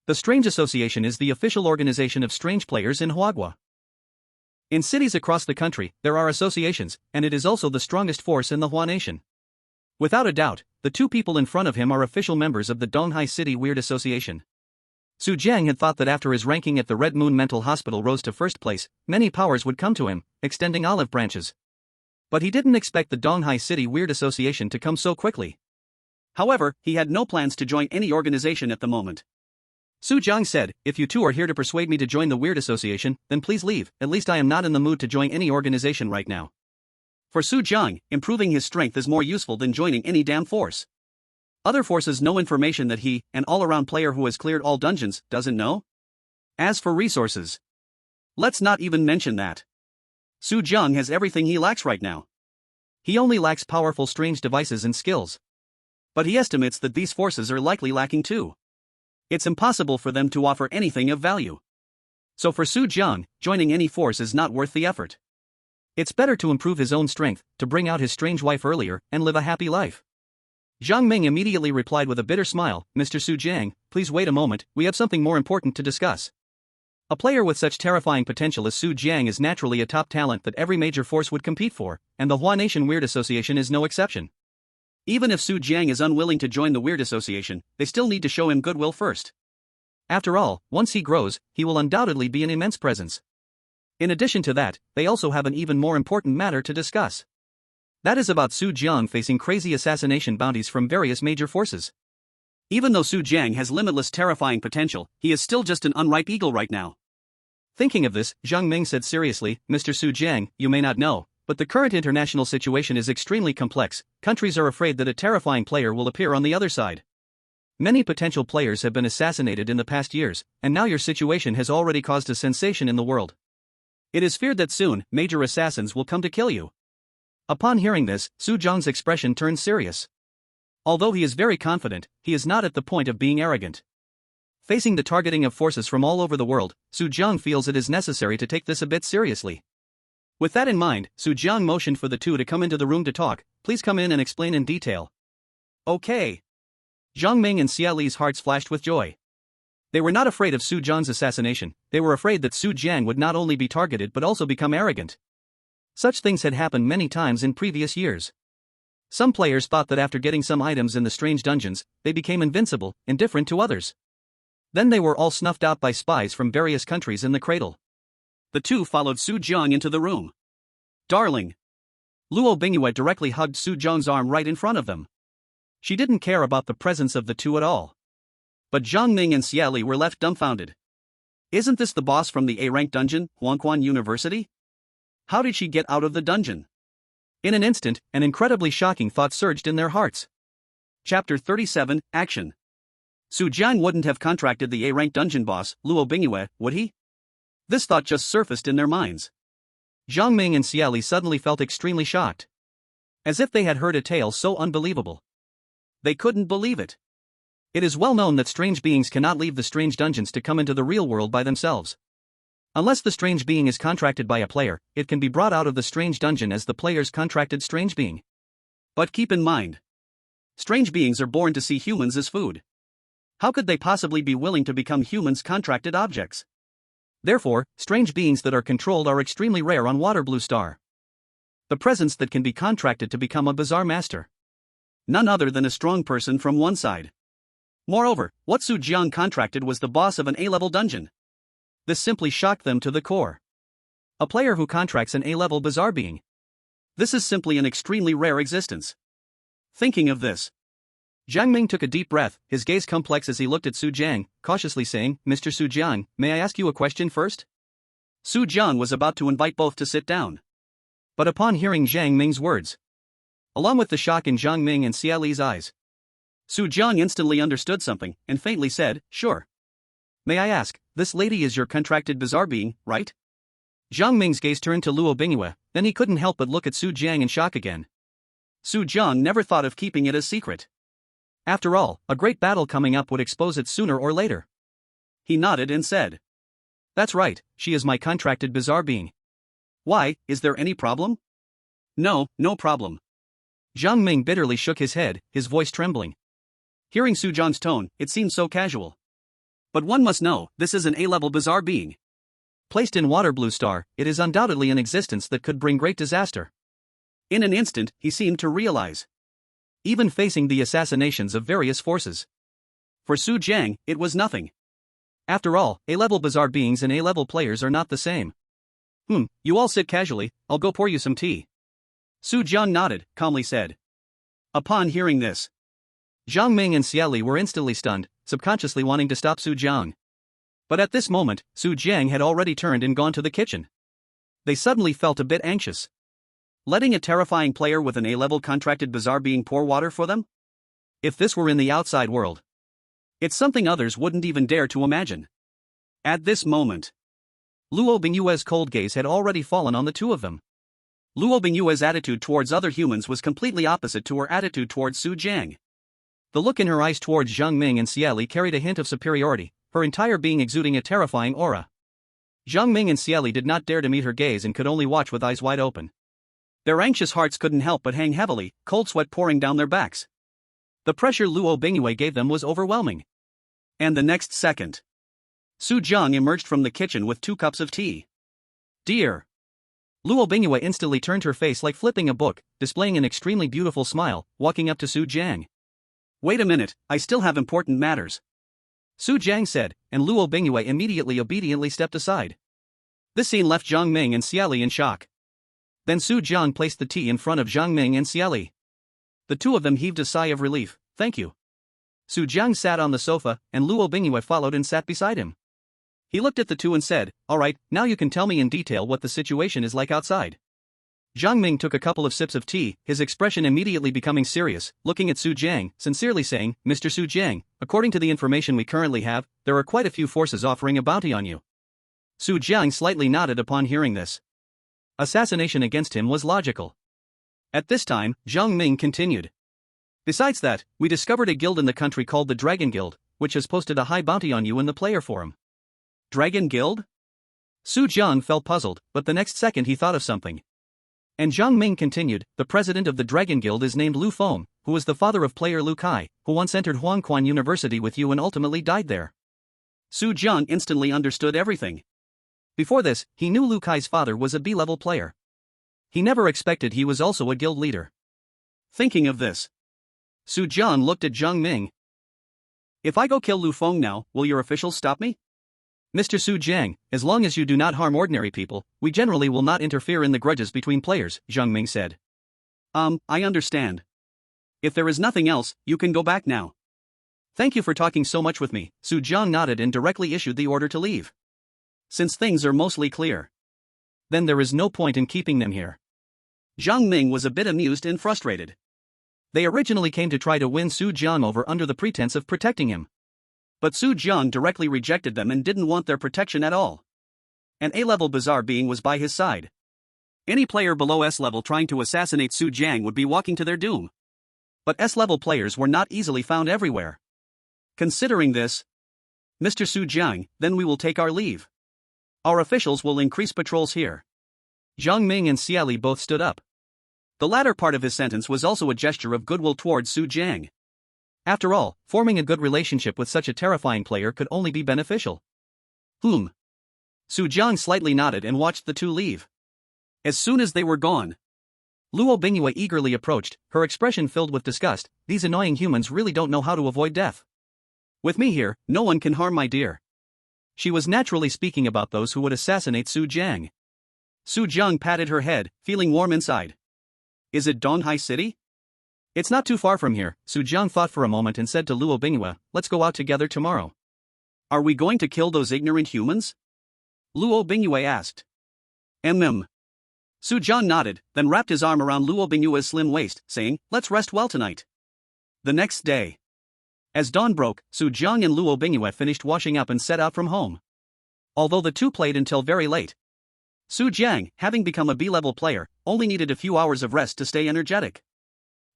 Speaker 1: The Strange Association is the official organization of strange players in Huagua. In cities across the country, there are associations, and it is also the strongest force in the Hua Nation. Without a doubt, the two people in front of him are official members of the Donghai City Weird Association. Su Jiang had thought that after his ranking at the Red Moon Mental Hospital rose to first place, many powers would come to him, extending olive branches. But he didn't expect the Donghai City Weird Association to come so quickly. However, he had no plans to join any organization at the moment. Su Jiang said, "If you two are here to persuade me to join the Weird Association, then please leave, at least I am not in the mood to join any organization right now." For Su Jiang, improving his strength is more useful than joining any damn force. Other forces know information that he, an all-around player who has cleared all dungeons, doesn't know. As for resources, let's not even mention that. Su Jiang has everything he lacks right now. He only lacks powerful strange devices and skills. But he estimates that these forces are likely lacking too. It's impossible for them to offer anything of value. So for Su Jiang, joining any force is not worth the effort. It's better to improve his own strength, to bring out his strange wife earlier, and live a happy life. Zhang Ming immediately replied with a bitter smile, "Mr. Su Jiang, please wait a moment, we have something more important to discuss." A player with such terrifying potential as Su Jiang is naturally a top talent that every major force would compete for, and the Hua Nation Weird Association is no exception. Even if Su Jiang is unwilling to join the Weird Association, they still need to show him goodwill first. After all, once he grows, he will undoubtedly be an immense presence. In addition to that, they also have an even more important matter to discuss. That is about Su Jiang facing crazy assassination bounties from various major forces. Even though Su Jiang has limitless terrifying potential, he is still just an unripe eagle right now. Thinking of this, Zhang Ming said seriously, "Mr. Su Jiang, you may not know, but the current international situation is extremely complex. Countries are afraid that a terrifying player will appear on the other side. Many potential players have been assassinated in the past years, and now your situation has already caused a sensation in the world. It is feared that soon, major assassins will come to kill you." Upon hearing this, Su Jiang's expression turned serious. Although he is very confident, he is not at the point of being arrogant. Facing the targeting of forces from all over the world, Su Jiang feels it is necessary to take this a bit seriously. With that in mind, Su Jiang motioned for the two to come into the room to talk. "Please come in and explain in detail." "Okay." Zhang Ming and Xia Li's hearts flashed with joy. They were not afraid of Su Jiang's assassination, they were afraid that Su Jiang would not only be targeted but also become arrogant. Such things had happened many times in previous years. Some players thought that after getting some items in the strange dungeons, they became invincible, indifferent to others. Then they were all snuffed out by spies from various countries in the cradle. The two followed Su Jiang into the room. "Darling." Luo Bingyue directly hugged Su Jiang's arm right in front of them. She didn't care about the presence of the two at all. But Zhang Ming and Xia Li were left dumbfounded. Isn't this the boss from the A-rank dungeon, Huangquan University? How did she get out of the dungeon? In an instant, an incredibly shocking thought surged in their hearts. Chapter 37, Action. Su Jiang wouldn't have contracted the A-rank dungeon boss, Luo Bingyue, would he? This thought just surfaced in their minds. Zhang Ming and Xia Li suddenly felt extremely shocked. As if they had heard a tale so unbelievable. They couldn't believe it. It is well known that strange beings cannot leave the strange dungeons to come into the real world by themselves. Unless the strange being is contracted by a player, it can be brought out of the strange dungeon as the player's contracted strange being. But keep in mind, strange beings are born to see humans as food. How could they possibly be willing to become humans' contracted objects? Therefore, strange beings that are controlled are extremely rare on Waterblue Star. The presence that can be contracted to become a bizarre master. None other than a strong person from one side. Moreover, what Su Jiang contracted was the boss of an A-level dungeon. This simply shocked them to the core. A player who contracts an A-level bizarre being. This is simply an extremely rare existence. Thinking of this, Zhang Ming took a deep breath, his gaze complex as he looked at Su Jiang, cautiously saying, "Mr. Su Jiang, may I ask you a question first?" Su Jiang was about to invite both to sit down. But upon hearing Zhang Ming's words, along with the shock in Zhang Ming and Xia Li's eyes, Su Jiang instantly understood something, and faintly said, "Sure. May I ask, this lady is your contracted bizarre being, right?" Zhang Ming's gaze turned to Luo Bingyue, then he couldn't help but look at Su Jiang in shock again. Su Jiang never thought of keeping it a secret. After all, a great battle coming up would expose it sooner or later. He nodded and said, "That's right, she is my contracted bizarre being." "Why, is there any problem?" "No, no problem." Zhang Ming bitterly shook his head, his voice trembling. Hearing Su Jiang's tone, it seemed so casual. But one must know, this is an A-level bizarre being. Placed in Waterblue Star, it is undoubtedly an existence that could bring great disaster. In an instant, he seemed to realize. Even facing the assassinations of various forces. For Su Jiang, it was nothing. After all, A-level bizarre beings and A-level players are not the same. You all sit casually, I'll go pour you some tea." Su Jiang nodded, calmly said. Upon hearing this, Zhang Ming and Xie Li were instantly stunned, subconsciously wanting to stop Su Jiang. But at this moment, Su Jiang had already turned and gone to the kitchen. They suddenly felt a bit anxious. Letting a terrifying player with an A-level contracted bizarre being pour water for them? If this were in the outside world, it's something others wouldn't even dare to imagine. At this moment, Luo Bingyue's cold gaze had already fallen on the two of them. Luo Bingyue's attitude towards other humans was completely opposite to her attitude towards Su Jiang. The look in her eyes towards Zhang Ming and Xie Li carried a hint of superiority, her entire being exuding a terrifying aura. Zhang Ming and Xie Li did not dare to meet her gaze and could only watch with eyes wide open. Their anxious hearts couldn't help but hang heavily, cold sweat pouring down their backs. The pressure Luo Bingyue gave them was overwhelming. And the next second, Su Jiang emerged from the kitchen with 2 cups of tea. Dear! Luo Bingyue instantly turned her face like flipping a book, displaying an extremely beautiful smile, walking up to Su Jiang. Wait a minute, I still have important matters, Su Jiang said, and Luo Bingyue immediately obediently stepped aside. This scene left Zhang Ming and Xie Li in shock. Then Su Jiang placed the tea in front of Zhang Ming and Xie Li. The two of them heaved a sigh of relief. Thank you. Su Jiang sat on the sofa, and Luo Bingyue followed and sat beside him. He looked at the two and said, Alright, now you can tell me in detail what the situation is like outside. Zhang Ming took a couple of sips of tea, his expression immediately becoming serious, looking at Su Jiang, sincerely saying, Mr. Su Jiang, according to the information we currently have, there are quite a few forces offering a bounty on you. Su Jiang slightly nodded upon hearing this. Assassination against him was logical. At this time, Zhang Ming continued. Besides that, we discovered a guild in the country called the Dragon Guild, which has posted a high bounty on you in the player forum. Dragon Guild? Su Jiang felt puzzled, but the next second he thought of something. And Zhang Ming continued, the president of the Dragon Guild is named Lu Feng, who is the father of player Lu Kai, who once entered Huangquan University with you and ultimately died there. Su Jiang instantly understood everything. Before this, he knew Lu Kai's father was a B-level player. He never expected he was also a guild leader. Thinking of this, Su Jiang looked at Zhang Ming. If I go kill Lu Feng now, will your officials stop me? Mr. Su Jiang, as long as you do not harm ordinary people, we generally will not interfere in the grudges between players, Zhang Ming said. I understand. If there is nothing else, you can go back now. Thank you for talking so much with me, Su Jiang nodded and directly issued the order to leave. Since things are mostly clear, then there is no point in keeping them here. Zhang Ming was a bit amused and frustrated. They originally came to try to win Su Jiang over under the pretense of protecting him. But Su Jiang directly rejected them and didn't want their protection at all. An A-level bizarre being was by his side. Any player below S-level trying to assassinate Su Jiang would be walking to their doom. But S-level players were not easily found everywhere. Considering this, Mr. Su Jiang, then we will take our leave. Our officials will increase patrols here. Zhang Ming and Xie Li both stood up. The latter part of his sentence was also a gesture of goodwill towards Su Jiang. After all, forming a good relationship with such a terrifying player could only be beneficial. Su Jiang slightly nodded and watched the two leave. As soon as they were gone, Luo Bingyue eagerly approached, her expression filled with disgust. These annoying humans really don't know how to avoid death. With me here, no one can harm my dear. She was naturally speaking about those who would assassinate Su Jiang. Su Jiang patted her head, feeling warm inside. Is it Donghai City? It's not too far from here, Su Jiang thought for a moment and said to Luo Bingyue, let's go out together tomorrow. Are we going to kill those ignorant humans? Luo Bingyue asked. Su Jiang nodded, then wrapped his arm around Luo Bingyue's slim waist, saying, let's rest well tonight. The next day, as dawn broke, Su Jiang and Luo Bingyue finished washing up and set out from home. Although the two played until very late, Su Jiang, having become a B-level player, only needed a few hours of rest to stay energetic.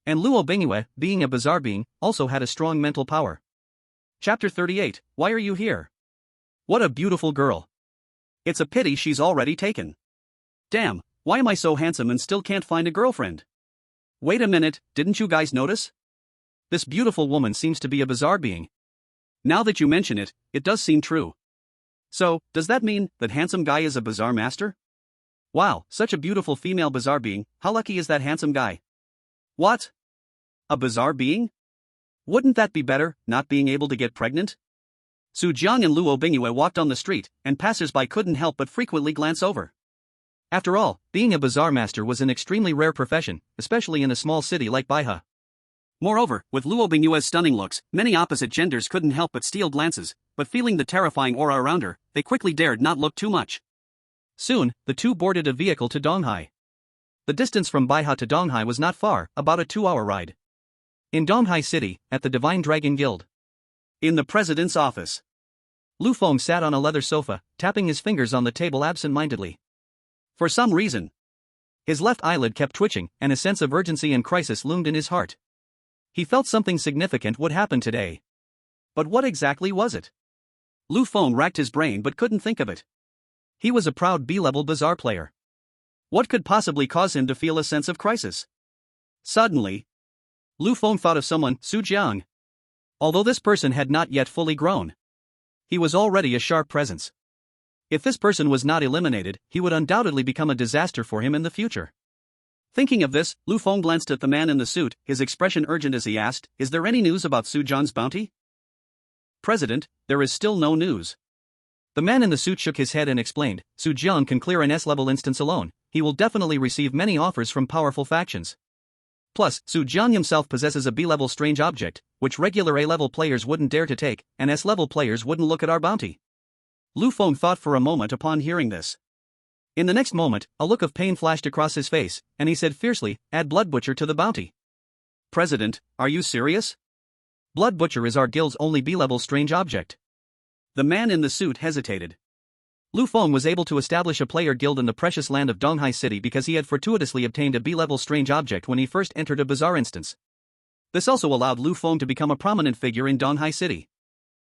Speaker 1: And Luo Bingyue, being a bizarre being, also had a strong mental power. Chapter 38, Why are you here? What a beautiful girl. It's a pity she's already taken. Damn, why am I so handsome and still can't find a girlfriend? Wait a minute, didn't you guys notice? This beautiful woman seems to be a bizarre being. Now that you mention it, it does seem true. So, does that mean that handsome guy is a bizarre master? Wow, such a beautiful female bizarre being, how lucky is that handsome guy? What? A bizarre being? Wouldn't that be better, not being able to get pregnant? Su Jiang and Luo Bingyue walked on the street, and passers-by couldn't help but frequently glance over. After all, being a bazaar master was an extremely rare profession, especially in a small city like Baiha. Moreover, with Luo Bingyue's stunning looks, many opposite genders couldn't help but steal glances, but feeling the terrifying aura around her, they quickly dared not look too much. Soon, the two boarded a vehicle to Donghai. The distance from Baiha to Donghai was not far, about a 2-hour ride. In Donghai City, at the Divine Dragon Guild. In the president's office. Lu Feng sat on a leather sofa, tapping his fingers on the table absent-mindedly. For some reason, his left eyelid kept twitching, and a sense of urgency and crisis loomed in his heart. He felt something significant would happen today. But what exactly was it? Lu Feng racked his brain but couldn't think of it. He was a proud B-level bazaar player. What could possibly cause him to feel a sense of crisis? Suddenly, Lu Feng thought of someone, Su Jiang. Although this person had not yet fully grown, he was already a sharp presence. If this person was not eliminated, he would undoubtedly become a disaster for him in the future. Thinking of this, Lu Feng glanced at the man in the suit, his expression urgent as he asked, "Is there any news about Su Jiang's bounty?" "President, there is still no news." The man in the suit shook his head and explained, "Su Jiang can clear an S-level instance alone. He will definitely receive many offers from powerful factions. Plus, Su Jiang himself possesses a B-level strange object, which regular A-level players wouldn't dare to take, and S-level players wouldn't look at our bounty." Lu Feng thought for a moment upon hearing this. In the next moment, a look of pain flashed across his face, and he said fiercely, "Add Blood Butcher to the bounty." "President, are you serious?" "Blood Butcher is our guild's only B-level strange object." The man in the suit hesitated. Lu Feng was able to establish a player guild in the precious land of Donghai City because he had fortuitously obtained a B-level strange object when he first entered a bazaar instance. This also allowed Lu Feng to become a prominent figure in Donghai City.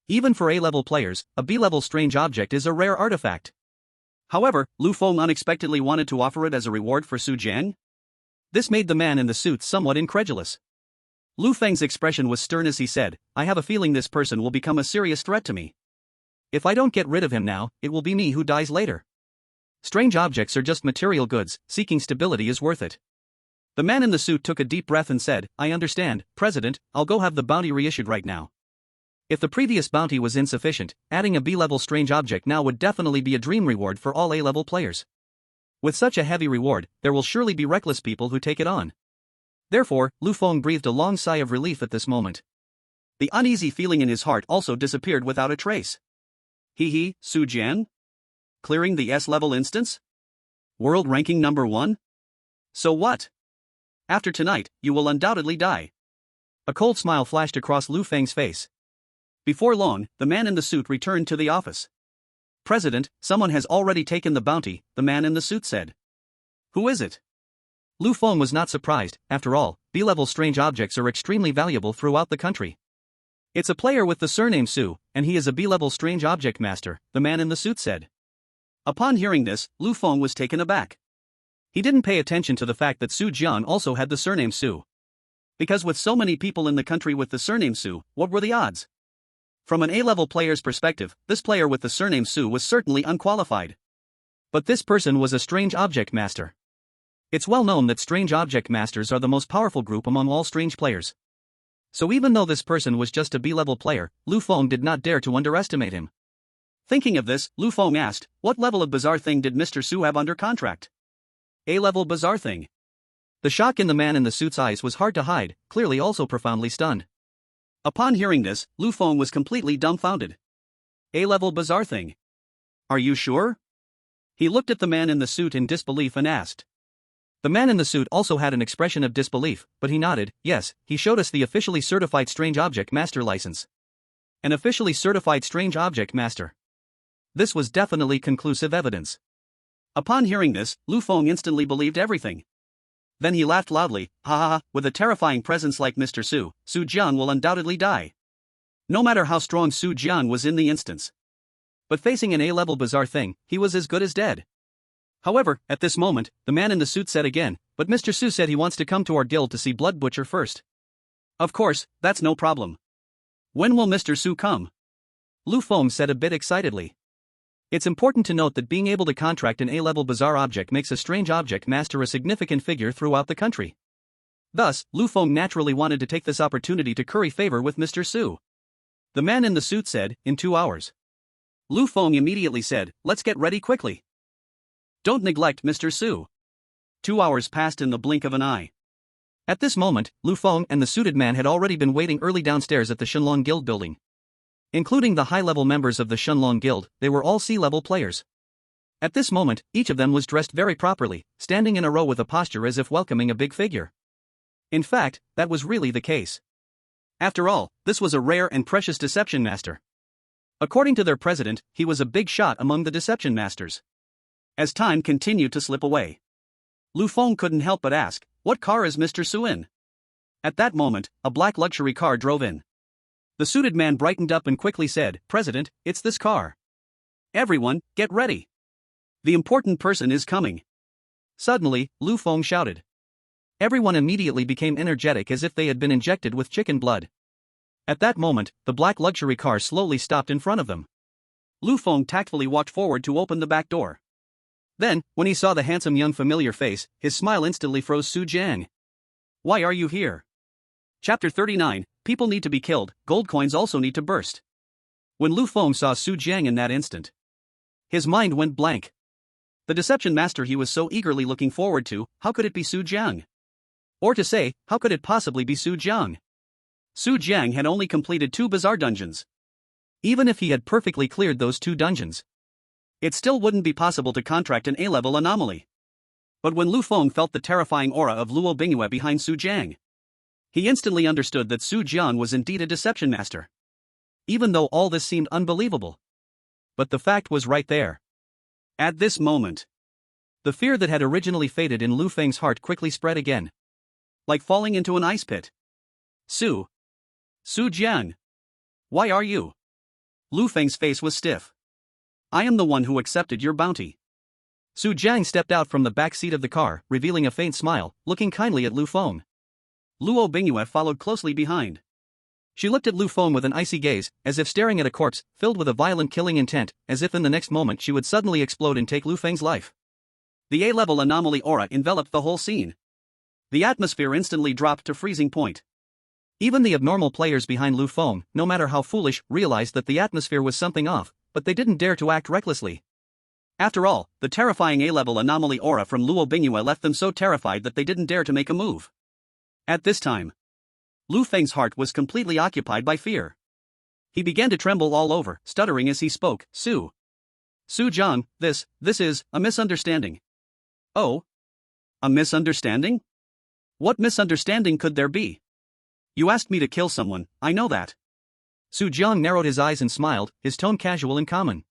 Speaker 1: Even for A-level players, a B-level strange object is a rare artifact. However, Lu Feng unexpectedly wanted to offer it as a reward for Su Jiang. This made the man in the suit somewhat incredulous. Lu Feng's expression was stern as he said, "I have a feeling this person will become a serious threat to me. If I don't get rid of him now, it will be me who dies later. Strange objects are just material goods, seeking stability is worth it." The man in the suit took a deep breath and said, "I understand, President, I'll go have the bounty reissued right now." If the previous bounty was insufficient, adding a B-level strange object now would definitely be a dream reward for all A-level players. With such a heavy reward, there will surely be reckless people who take it on. Therefore, Lu Feng breathed a long sigh of relief at this moment. The uneasy feeling in his heart also disappeared without a trace. Su Jian? Clearing the S-level instance? World ranking number 1? So what? After tonight, you will undoubtedly die. A cold smile flashed across Lu Feng's face. Before long, the man in the suit returned to the office. "President, someone has already taken the bounty," the man in the suit said. "Who is it?" Lu Feng was not surprised. After all, B-level strange objects are extremely valuable throughout the country. "It's a player with the surname Su, and he is a B-level strange object master," the man in the suit said. Upon hearing this, Lu Feng was taken aback. He didn't pay attention to the fact that Su Jian also had the surname Su. Because with so many people in the country with the surname Su, what were the odds? From an A-level player's perspective, this player with the surname Su was certainly unqualified. But this person was a strange object master. It's well known that strange object masters are the most powerful group among all strange players. So even though this person was just a B-level player, Lu Feng did not dare to underestimate him. Thinking of this, Lu Feng asked, "What level of bizarre thing did Mr. Su have under contract?" "A-level bizarre thing." The shock in the man in the suit's eyes was hard to hide, clearly also profoundly stunned. Upon hearing this, Lu Feng was completely dumbfounded. "A-level bizarre thing? Are you sure?" He looked at the man in the suit in disbelief and asked. The man in the suit also had an expression of disbelief, but he nodded. "Yes, he showed us the officially certified Strange Object Master license." An officially certified Strange Object Master. This was definitely conclusive evidence. Upon hearing this, Lu Feng instantly believed everything. Then he laughed loudly, "Ha ha ha, with a terrifying presence like Mr. Su, Su Jiang will undoubtedly die." No matter how strong Su Jiang was in the instance. But facing an A-level bizarre thing, he was as good as dead. However, at this moment, the man in the suit said again, "But Mr. Su said he wants to come to our guild to see Blood Butcher first." "Of course, that's no problem. When will Mr. Su come?" Lu Feng said a bit excitedly. It's important to note that being able to contract an A-level bizarre object makes a strange object master a significant figure throughout the country. Thus, Lu Feng naturally wanted to take this opportunity to curry favor with Mr. Su. The man in the suit said, "In 2 hours." Lu Feng immediately said, "Let's get ready quickly." Don't neglect Mr. Su. 2 hours passed in the blink of an eye. At this moment, Lu Feng and the suited man had already been waiting early downstairs at the Shenlong Guild building. Including the high-level members of the Shenlong Guild, they were all C-level players. At this moment, each of them was dressed very properly, standing in a row with a posture as if welcoming a big figure. In fact, that was really the case. After all, this was a rare and precious deception master. According to their president, he was a big shot among the deception masters. As time continued to slip away, Lu Feng couldn't help but ask, "What car is Mr. Su in?" At that moment, a black luxury car drove in. The suited man brightened up and quickly said, "President, it's this car. Everyone, get ready. The important person is coming." Suddenly, Lu Feng shouted. Everyone immediately became energetic as if they had been injected with chicken blood. At that moment, the black luxury car slowly stopped in front of them. Lu Feng tactfully walked forward to open the back door. Then, when he saw the handsome young familiar face, his smile instantly froze. Su Jiang. Why are you here? Chapter 39, People need to be killed, gold coins also need to burst. When Lu Feng saw Su Jiang in that instant, his mind went blank. The deception master he was so eagerly looking forward to, how could it be Su Jiang? Or to say, how could it possibly be Su Jiang? Su Jiang had only completed 2 bizarre dungeons. Even if he had perfectly cleared those 2 dungeons, it still wouldn't be possible to contract an A-level anomaly. But when Lu Feng felt the terrifying aura of Luo Bingyue behind Su Jiang, he instantly understood that Su Jiang was indeed a deception master. Even though all this seemed unbelievable. But the fact was right there. At this moment, the fear that had originally faded in Lu Feng's heart quickly spread again. Like falling into an ice pit. Su Jiang. Why are you? Lu Feng's face was stiff. I am the one who accepted your bounty. Su Jiang stepped out from the back seat of the car, revealing a faint smile, looking kindly at Lu Feng. Luo Bingyue followed closely behind. She looked at Lu Feng with an icy gaze, as if staring at a corpse, filled with a violent killing intent, as if in the next moment she would suddenly explode and take Lu Feng's life. The A-level anomaly aura enveloped the whole scene. The atmosphere instantly dropped to freezing point. Even the abnormal players behind Lu Feng, no matter how foolish, realized that the atmosphere was something off, but they didn't dare to act recklessly. After all, the terrifying A-level anomaly aura from Luo Bingyue left them so terrified that they didn't dare to make a move. At this time, Lu Feng's heart was completely occupied by fear. He began to tremble all over, stuttering as he spoke. Su Jiang, this is a misunderstanding. Oh? A misunderstanding? What misunderstanding could there be? You asked me to kill someone, I know that. Su Jiang narrowed his eyes and smiled, his tone casual and common.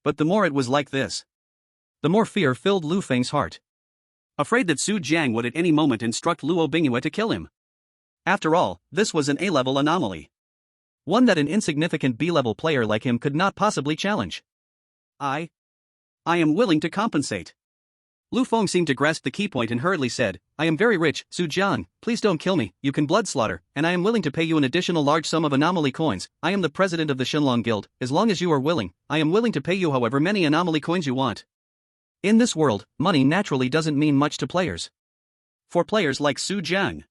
Speaker 1: But the more it was like this, the more fear filled Lu Feng's heart. Afraid that Su Jiang would at any moment instruct Luo Bingyue to kill him. After all, this was an A-level anomaly. One that an insignificant B-level player like him could not possibly challenge. I am willing to compensate. Lu Feng seemed to grasp the key point and hurriedly said, I am very rich, Su Jiang, please don't kill me, you can blood slaughter, and I am willing to pay you an additional large sum of anomaly coins. I am the president of the Shenlong Guild, as long as you are willing, I am willing to pay you however many anomaly coins you want. In this world, money naturally doesn't mean much to players. For players like Su Jiang,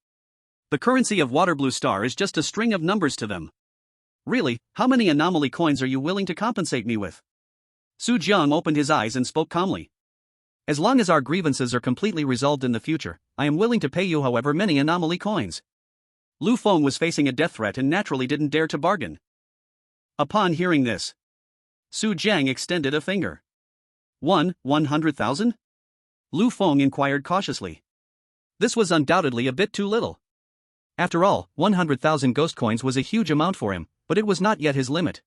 Speaker 1: the currency of Water Blue Star is just a string of numbers to them. Really, how many anomaly coins are you willing to compensate me with? Su Jiang opened his eyes and spoke calmly. As long as our grievances are completely resolved in the future, I am willing to pay you however many anomaly coins. Lu Feng was facing a death threat and naturally didn't dare to bargain. Upon hearing this, Su Jiang extended a finger. 100,000? Lu Feng inquired cautiously. This was undoubtedly a bit too little. After all, 100,000 ghost coins was a huge amount for him, but it was not yet his limit.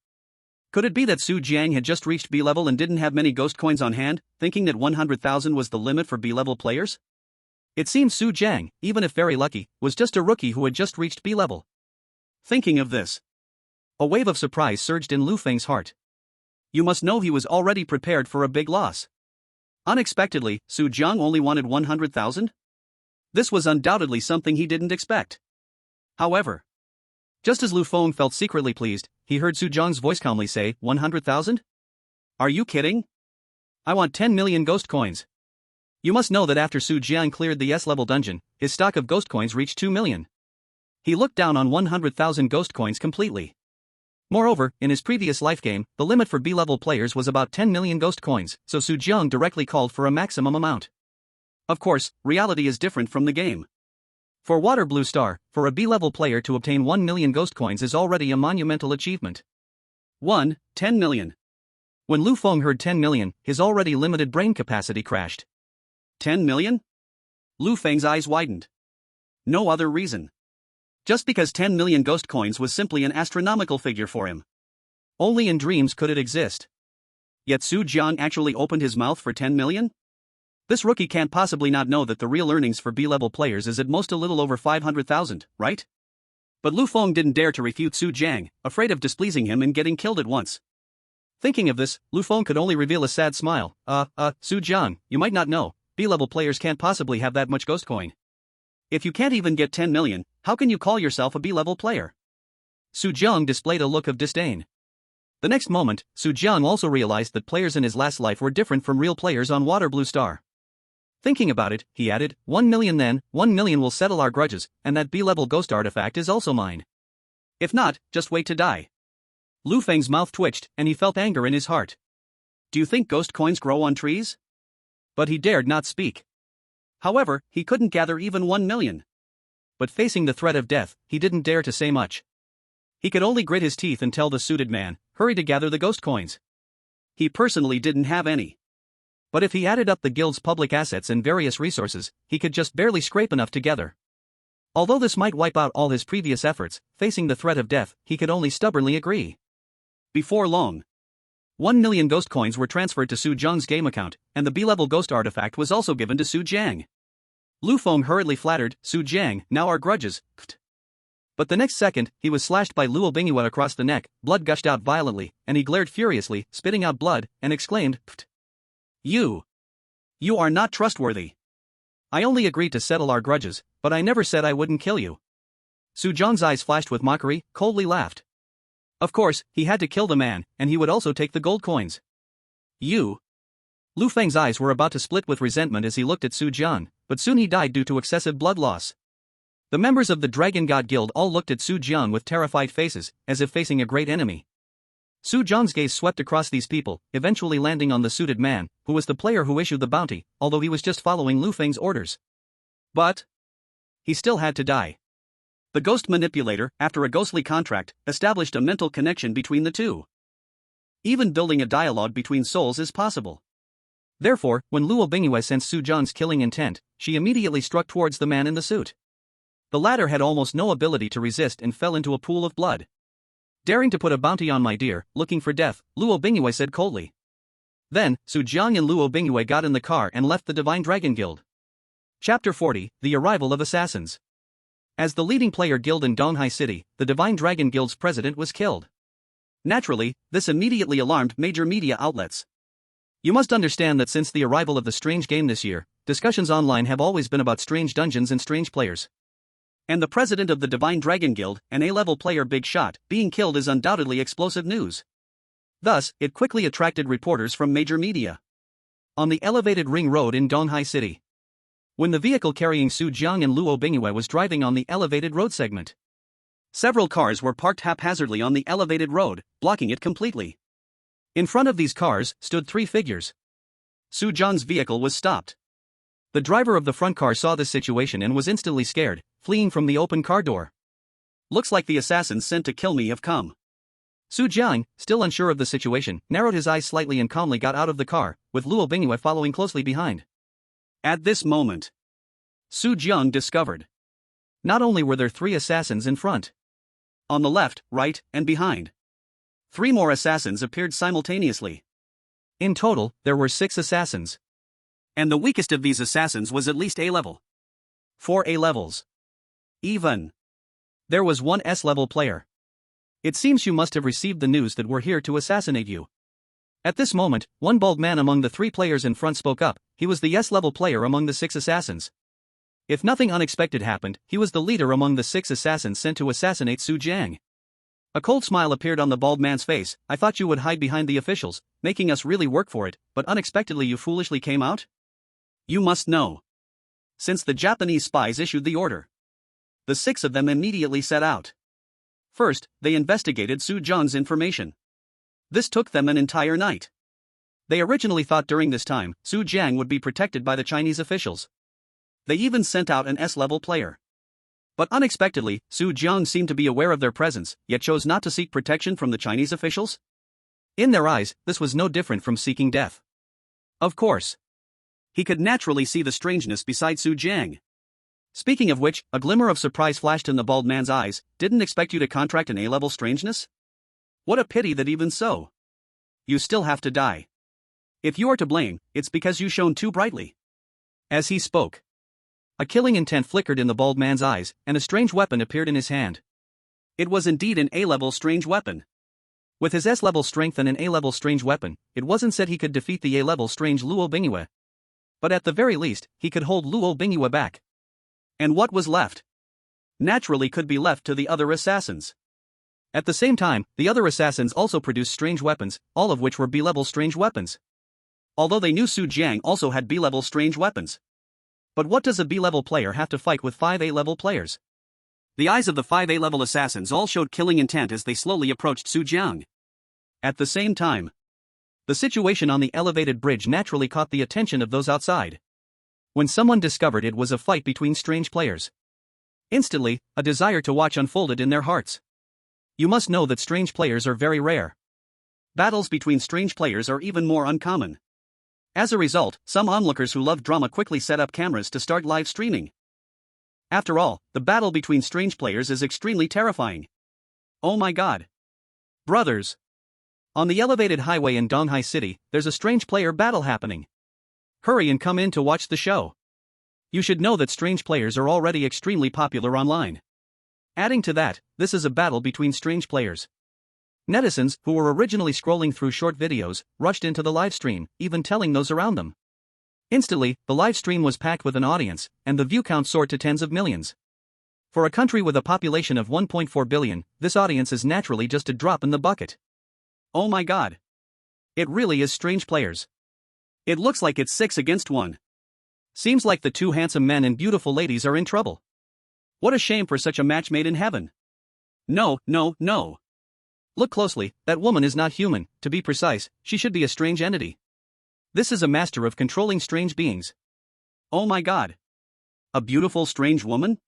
Speaker 1: Could it be that Su Jiang had just reached B-level and didn't have many ghost coins on hand, thinking that 100,000 was the limit for B-level players? It seems Su Jiang, even if very lucky, was just a rookie who had just reached B-level. Thinking of this, a wave of surprise surged in Lu Feng's heart. You must know he was already prepared for a big loss. Unexpectedly, Su Jiang only wanted 100,000? This was undoubtedly something he didn't expect. However, just as Lu Feng felt secretly pleased, he heard Su Jiang's voice calmly say, 100,000? Are you kidding? I want 10 million ghost coins. You must know that after Su Jiang cleared the S-level dungeon, his stock of ghost coins reached 2 million. He looked down on 100,000 ghost coins completely. Moreover, in his previous life game, the limit for B-level players was about 10 million ghost coins, so Su Jiang directly called for a maximum amount. Of course, reality is different from the game. For Water Blue Star, for a B-level player to obtain 1 million ghost coins is already a monumental achievement. 10 million. When Lu Feng heard 10 million, his already limited brain capacity crashed. 10 million? Lu Feng's eyes widened. No other reason. Just because 10 million ghost coins was simply an astronomical figure for him. Only in dreams could it exist. Yet Su Jiang actually opened his mouth for 10 million? This rookie can't possibly not know that the real earnings for B-level players is at most a little over 500,000, right? But Lu Feng didn't dare to refute Su Jiang, afraid of displeasing him and getting killed at once. Thinking of this, Lu Feng could only reveal a sad smile. Su Jiang, you might not know, B-level players can't possibly have that much ghost coin. If you can't even get 10 million, how can you call yourself a B-level player? Su Jiang displayed a look of disdain. The next moment, Su Jiang also realized that players in his last life were different from real players on Water Blue Star. Thinking about it, he added, 1 million then, 1 million will settle our grudges, and that B-level ghost artifact is also mine. If not, just wait to die. Lu Feng's mouth twitched, and he felt anger in his heart. Do you think ghost coins grow on trees? But he dared not speak. However, he couldn't gather even 1 million. But facing the threat of death, he didn't dare to say much. He could only grit his teeth and tell the suited man, hurry to gather the ghost coins. He personally didn't have any. But if he added up the guild's public assets and various resources, he could just barely scrape enough together. Although this might wipe out all his previous efforts, facing the threat of death, he could only stubbornly agree. Before long, 1 million ghost coins were transferred to Su Jiang's game account, and the B-level ghost artifact was also given to Su Jiang. Lu Feng hurriedly flattered, Su Jiang, now our grudges. But the next second, he was slashed by Luo Bingyue across the neck, blood gushed out violently, and he glared furiously, spitting out blood, and exclaimed, Pfft. You are not trustworthy. I only agreed to settle our grudges, but I never said I wouldn't kill you. Su Jiang's eyes flashed with mockery, coldly laughed. Of course, he had to kill the man, and he would also take the gold coins. Lu Feng's eyes were about to split with resentment as he looked at Su Jiang, but soon he died due to excessive blood loss. The members of the Dragon God Guild all looked at Su Jiang with terrified faces, as if facing a great enemy. Su Jiang's gaze swept across these people, eventually landing on the suited man, who was the player who issued the bounty, although he was just following Lu Feng's orders. But he still had to die. The ghost manipulator, after a ghostly contract, established a mental connection between the two. Even building a dialogue between souls is possible. Therefore, when Luo Bingyue sensed Su Jiang's killing intent, she immediately struck towards the man in the suit. The latter had almost no ability to resist and fell into a pool of blood. Daring to put a bounty on my dear, looking for death, Luo Bingyue said coldly. Then, Su Jiang and Luo Bingyue got in the car and left the Divine Dragon Guild. Chapter 40, The Arrival of Assassins. As the leading player guild in Donghai City, the Divine Dragon Guild's president was killed. Naturally, this immediately alarmed major media outlets. You must understand that since the arrival of the strange game this year, discussions online have always been about strange dungeons and strange players. And the president of the Divine Dragon Guild, an A-level player Big Shot, being killed is undoubtedly explosive news. Thus, it quickly attracted reporters from major media. On the elevated ring road in Donghai City. When the vehicle carrying Su Jiang and Luo Bingyue was driving on the elevated road segment, several cars were parked haphazardly on the elevated road, blocking it completely. In front of these cars stood three figures. Su Jiang's vehicle was stopped. The driver of the front car saw this situation and was instantly scared, fleeing from the open car door. Looks like the assassins sent to kill me have come. Su Jiang, still unsure of the situation, narrowed his eyes slightly and calmly got out of the car, with Luo Bingyue following closely behind. At this moment, Su Jiang discovered. Not only were there 3 assassins in front, on the left, right, and behind. 3 more assassins appeared simultaneously. In total, there were 6 assassins. And the weakest of these assassins was at least A-level. 4 A-levels. Even there was 1 S-level player. It seems you must have received the news that we're here to assassinate you. At this moment, one bald man among the 3 players in front spoke up. He was the S-level player among the 6 assassins. If nothing unexpected happened, he was the leader among the 6 assassins sent to assassinate Su Jiang. A cold smile appeared on the bald man's face. I thought you would hide behind the officials, making us really work for it, but unexpectedly you foolishly came out? You must know. Since the Japanese spies issued the order, the 6 of them immediately set out. First, they investigated Su Jiang's information. This took them an entire night. They originally thought during this time, Su Jiang would be protected by the Chinese officials. They even sent out an S-level player. But unexpectedly, Su Jiang seemed to be aware of their presence, yet chose not to seek protection from the Chinese officials? In their eyes, this was no different from seeking death. Of course. He could naturally see the strangeness beside Su Jiang. Speaking of which, a glimmer of surprise flashed in the bald man's eyes. Didn't expect you to contract an A-level strangeness? What a pity that even so. You still have to die. If you are to blame, it's because you shone too brightly. As he spoke, a killing intent flickered in the bald man's eyes, and a strange weapon appeared in his hand. It was indeed an A-level strange weapon. With his S-level strength and an A-level strange weapon, it wasn't said he could defeat the A-level strange Luo Bingyue. But at the very least, he could hold Luo Bingyue back. And what was left? Naturally could be left to the other assassins. At the same time, the other assassins also produced strange weapons, all of which were B-level strange weapons. Although they knew Su Jiang also had B-level strange weapons. But what does a B-level player have to fight with 5 A-level players? The eyes of the 5 A-level assassins all showed killing intent as they slowly approached Su Jiang. At the same time, the situation on the elevated bridge naturally caught the attention of those outside. When someone discovered it was a fight between strange players, instantly, a desire to watch unfolded in their hearts. You must know that strange players are very rare. Battles between strange players are even more uncommon. As a result, some onlookers who love drama quickly set up cameras to start live streaming. After all, the battle between strange players is extremely terrifying. Oh my god. Brothers! On the elevated highway in Donghai City, there's a strange player battle happening. Hurry and come in to watch the show. You should know that strange players are already extremely popular online. Adding to that, this is a battle between strange players. Netizens, who were originally scrolling through short videos, rushed into the live stream, even telling those around them. Instantly, the live stream was packed with an audience, and the view count soared to tens of millions. For a country with a population of 1.4 billion, this audience is naturally just a drop in the bucket. Oh my god. It really is strange players. It looks like it's 6 against 1. Seems like the two handsome men and beautiful ladies are in trouble. What a shame for such a match made in heaven. No, no, no. Look closely, that woman is not human, to be precise, she should be a strange entity. This is a master of controlling strange beings. Oh my god. A beautiful strange woman?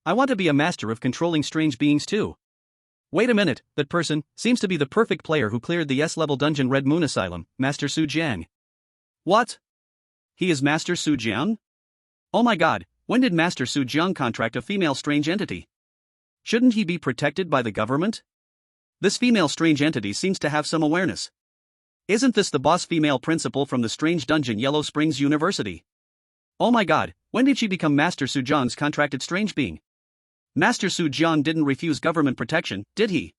Speaker 1: I want to be a master of controlling strange beings too. Wait a minute, that person seems to be the perfect player who cleared the S-level dungeon Red Moon Asylum, Master Su Jiang. What? He is Master Su Jiang? Oh my god, when did Master Su Jiang contract a female strange entity? Shouldn't he be protected by the government? This female strange entity seems to have some awareness. Isn't this the boss female principal from the strange dungeon Yellow Springs University? Oh my god, when did she become Master Su Jiang's contracted strange being? Master Su Jiang didn't refuse government protection, did he?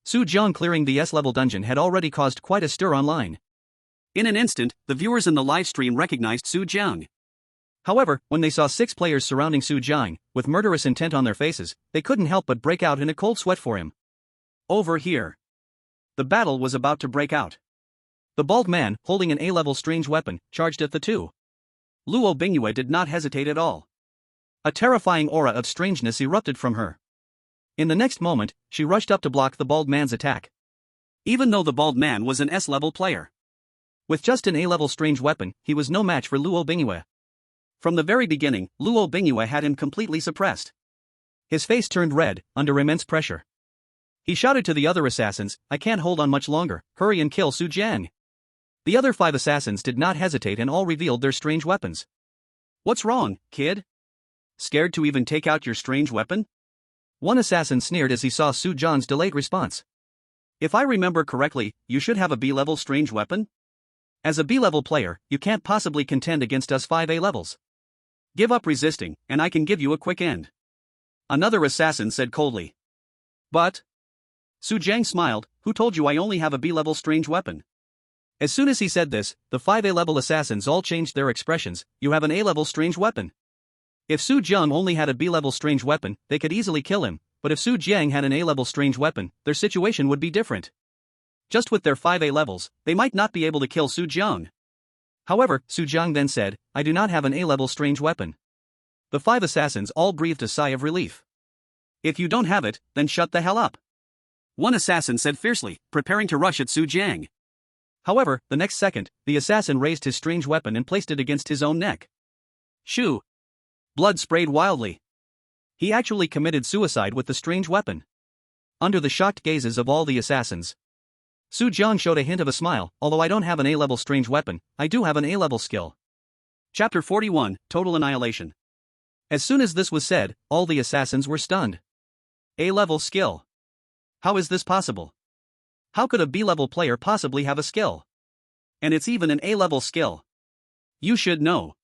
Speaker 1: Su Jiang clearing the S-level dungeon had already caused quite a stir online. In an instant, the viewers in the live stream recognized Su Jiang. However, when they saw 6 players surrounding Su Jiang, with murderous intent on their faces, they couldn't help but break out in a cold sweat for him. Over here. The battle was about to break out. The bald man, holding an A-level strange weapon, charged at the two. Luo Bingyue did not hesitate at all. A terrifying aura of strangeness erupted from her. In the next moment, she rushed up to block the bald man's attack. Even though the bald man was an S-level player, with just an A-level strange weapon, he was no match for Luo Bingyue. From the very beginning, Luo Bingyue had him completely suppressed. His face turned red, under immense pressure. He shouted to the other assassins, "I can't hold on much longer, hurry and kill Su Jiang." The other 5 assassins did not hesitate and all revealed their strange weapons. What's wrong, kid? Scared to even take out your strange weapon? One assassin sneered as he saw Su Jiang's delayed response. If I remember correctly, you should have a B-level strange weapon? As a B-level player, you can't possibly contend against us 5 A-levels. Give up resisting, and I can give you a quick end. Another assassin said coldly. But Su Jiang smiled, who told you I only have a B-level strange weapon? As soon as he said this, the 5 A-level assassins all changed their expressions. You have an A-level strange weapon. If Su Jiang only had a B-level strange weapon, they could easily kill him, but if Su Jiang had an A-level strange weapon, their situation would be different. Just with their 5 A-levels, they might not be able to kill Su Jiang. However, Su Jiang then said, I do not have an A-level strange weapon. The 5 assassins all breathed a sigh of relief. If you don't have it, then shut the hell up. One assassin said fiercely, preparing to rush at Su Jiang. However, the next second, the assassin raised his strange weapon and placed it against his own neck. Shoo! Blood sprayed wildly. He actually committed suicide with the strange weapon. Under the shocked gazes of all the assassins, Su Jiang showed a hint of a smile. Although I don't have an A-level strange weapon, I do have an A-level skill. Chapter 41, Total Annihilation. As soon as this was said, all the assassins were stunned. A-level skill. How is this possible? How could a B-level player possibly have a skill? And it's even an A-level skill. You should know.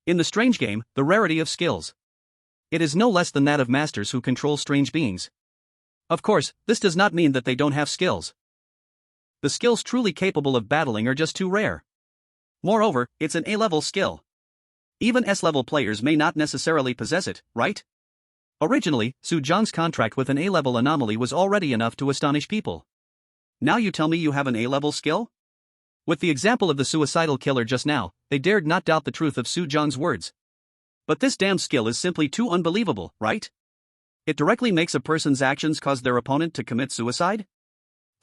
Speaker 1: In the strange game, the rarity of skills. It is no less than that of masters who control strange beings. Of course, this does not mean that they don't have skills. The skills truly capable of battling are just too rare. Moreover, it's an A-level skill. Even S-level players may not necessarily possess it, right? Originally, Su Jiang's contract with an A-level anomaly was already enough to astonish people. Now you tell me you have an A-level skill? With the example of the suicidal killer just now, they dared not doubt the truth of Su Jiang's words. But this damn skill is simply too unbelievable, right? It directly makes a person's actions cause their opponent to commit suicide?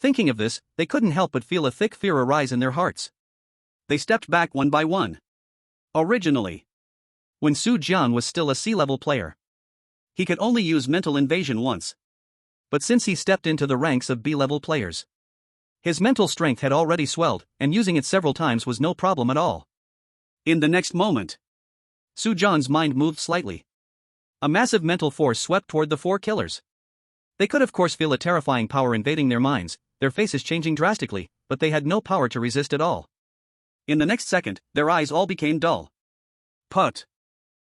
Speaker 1: Thinking of this, they couldn't help but feel a thick fear arise in their hearts. They stepped back one by one. Originally, when Su Jiang was still a C-level player, he could only use mental invasion once. But since he stepped into the ranks of B-level players, his mental strength had already swelled, and using it several times was no problem at all. In the next moment, Su Jiang's mind moved slightly. A massive mental force swept toward the four killers. They could of course feel a terrifying power invading their minds, their faces changing drastically, but they had no power to resist at all. In the next second, their eyes all became dull. Put.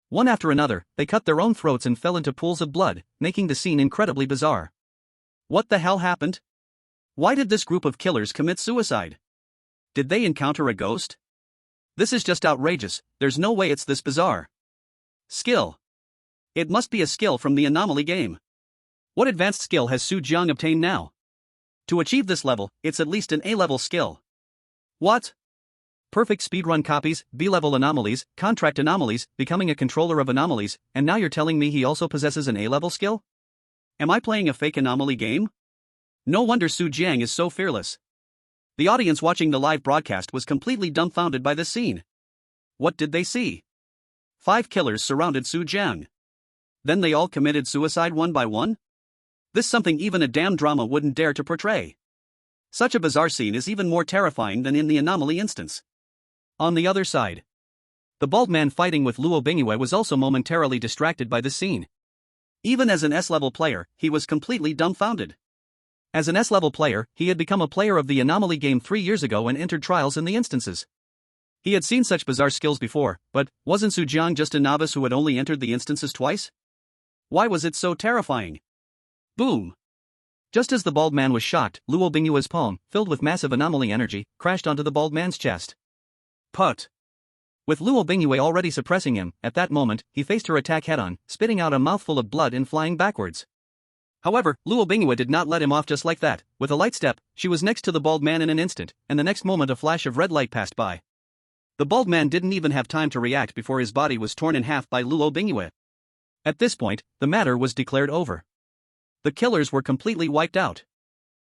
Speaker 1: One after another, they cut their own throats and fell into pools of blood, making the scene incredibly bizarre. What the hell happened? Why did this group of killers commit suicide? Did they encounter a ghost? This is just outrageous, there's no way it's this bizarre. Skill. It must be a skill from the anomaly game. What advanced skill has Su Jiang obtained now? To achieve this level, it's at least an A-level skill. What? Perfect speedrun copies, B-level anomalies, contract anomalies, becoming a controller of anomalies, and now you're telling me he also possesses an A-level skill? Am I playing a fake anomaly game? No wonder Su Jiang is so fearless. The audience watching the live broadcast was completely dumbfounded by this scene. What did they see? 5 killers surrounded Su Jiang. Then they all committed suicide one by one? This something even a damn drama wouldn't dare to portray. Such a bizarre scene is even more terrifying than in the anomaly instance. On the other side, the bald man fighting with Luo Bingyue was also momentarily distracted by this scene. Even as an S-level player, he was completely dumbfounded. As an S-level player, he had become a player of the anomaly game 3 years ago and entered trials in the instances. He had seen such bizarre skills before, but wasn't Su Jiang just a novice who had only entered the instances twice? Why was it so terrifying? Boom! Just as the bald man was shocked, Luo Bingyue's palm, filled with massive anomaly energy, crashed onto the bald man's chest. Put! With Luo Bingyue already suppressing him, at that moment, he faced her attack head-on, spitting out a mouthful of blood and flying backwards. However, Luo Bingyue did not let him off just like that. With a light step, she was next to the bald man in an instant, and the next moment a flash of red light passed by. The bald man didn't even have time to react before his body was torn in half by Luo Bingyue. At this point, the matter was declared over. The killers were completely wiped out.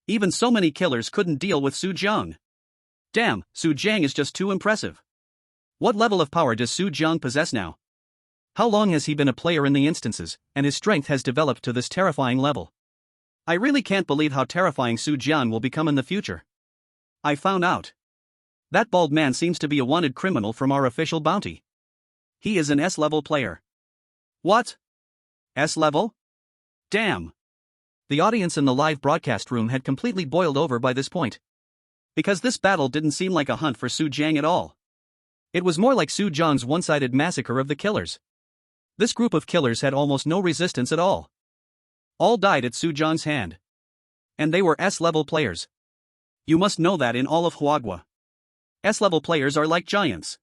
Speaker 1: Even so many killers couldn't deal with Su Jiang. Damn, Su Jiang is just too impressive. What level of power does Su Jiang possess now? How long has he been a player in the instances, and his strength has developed to this terrifying level? I really can't believe how terrifying Su Jiang will become in the future. I found out. That bald man seems to be a wanted criminal from our official bounty. He is an S-level player. What? S-level? Damn. The audience in the live broadcast room had completely boiled over by this point. Because this battle didn't seem like a hunt for Su Jiang at all. It was more like Su Jiang's one-sided massacre of the killers. This group of killers had almost no resistance at all. All died at Su Jiang's hand. And they were S-level players. You must know that in all of Huagua, S-level players are like giants.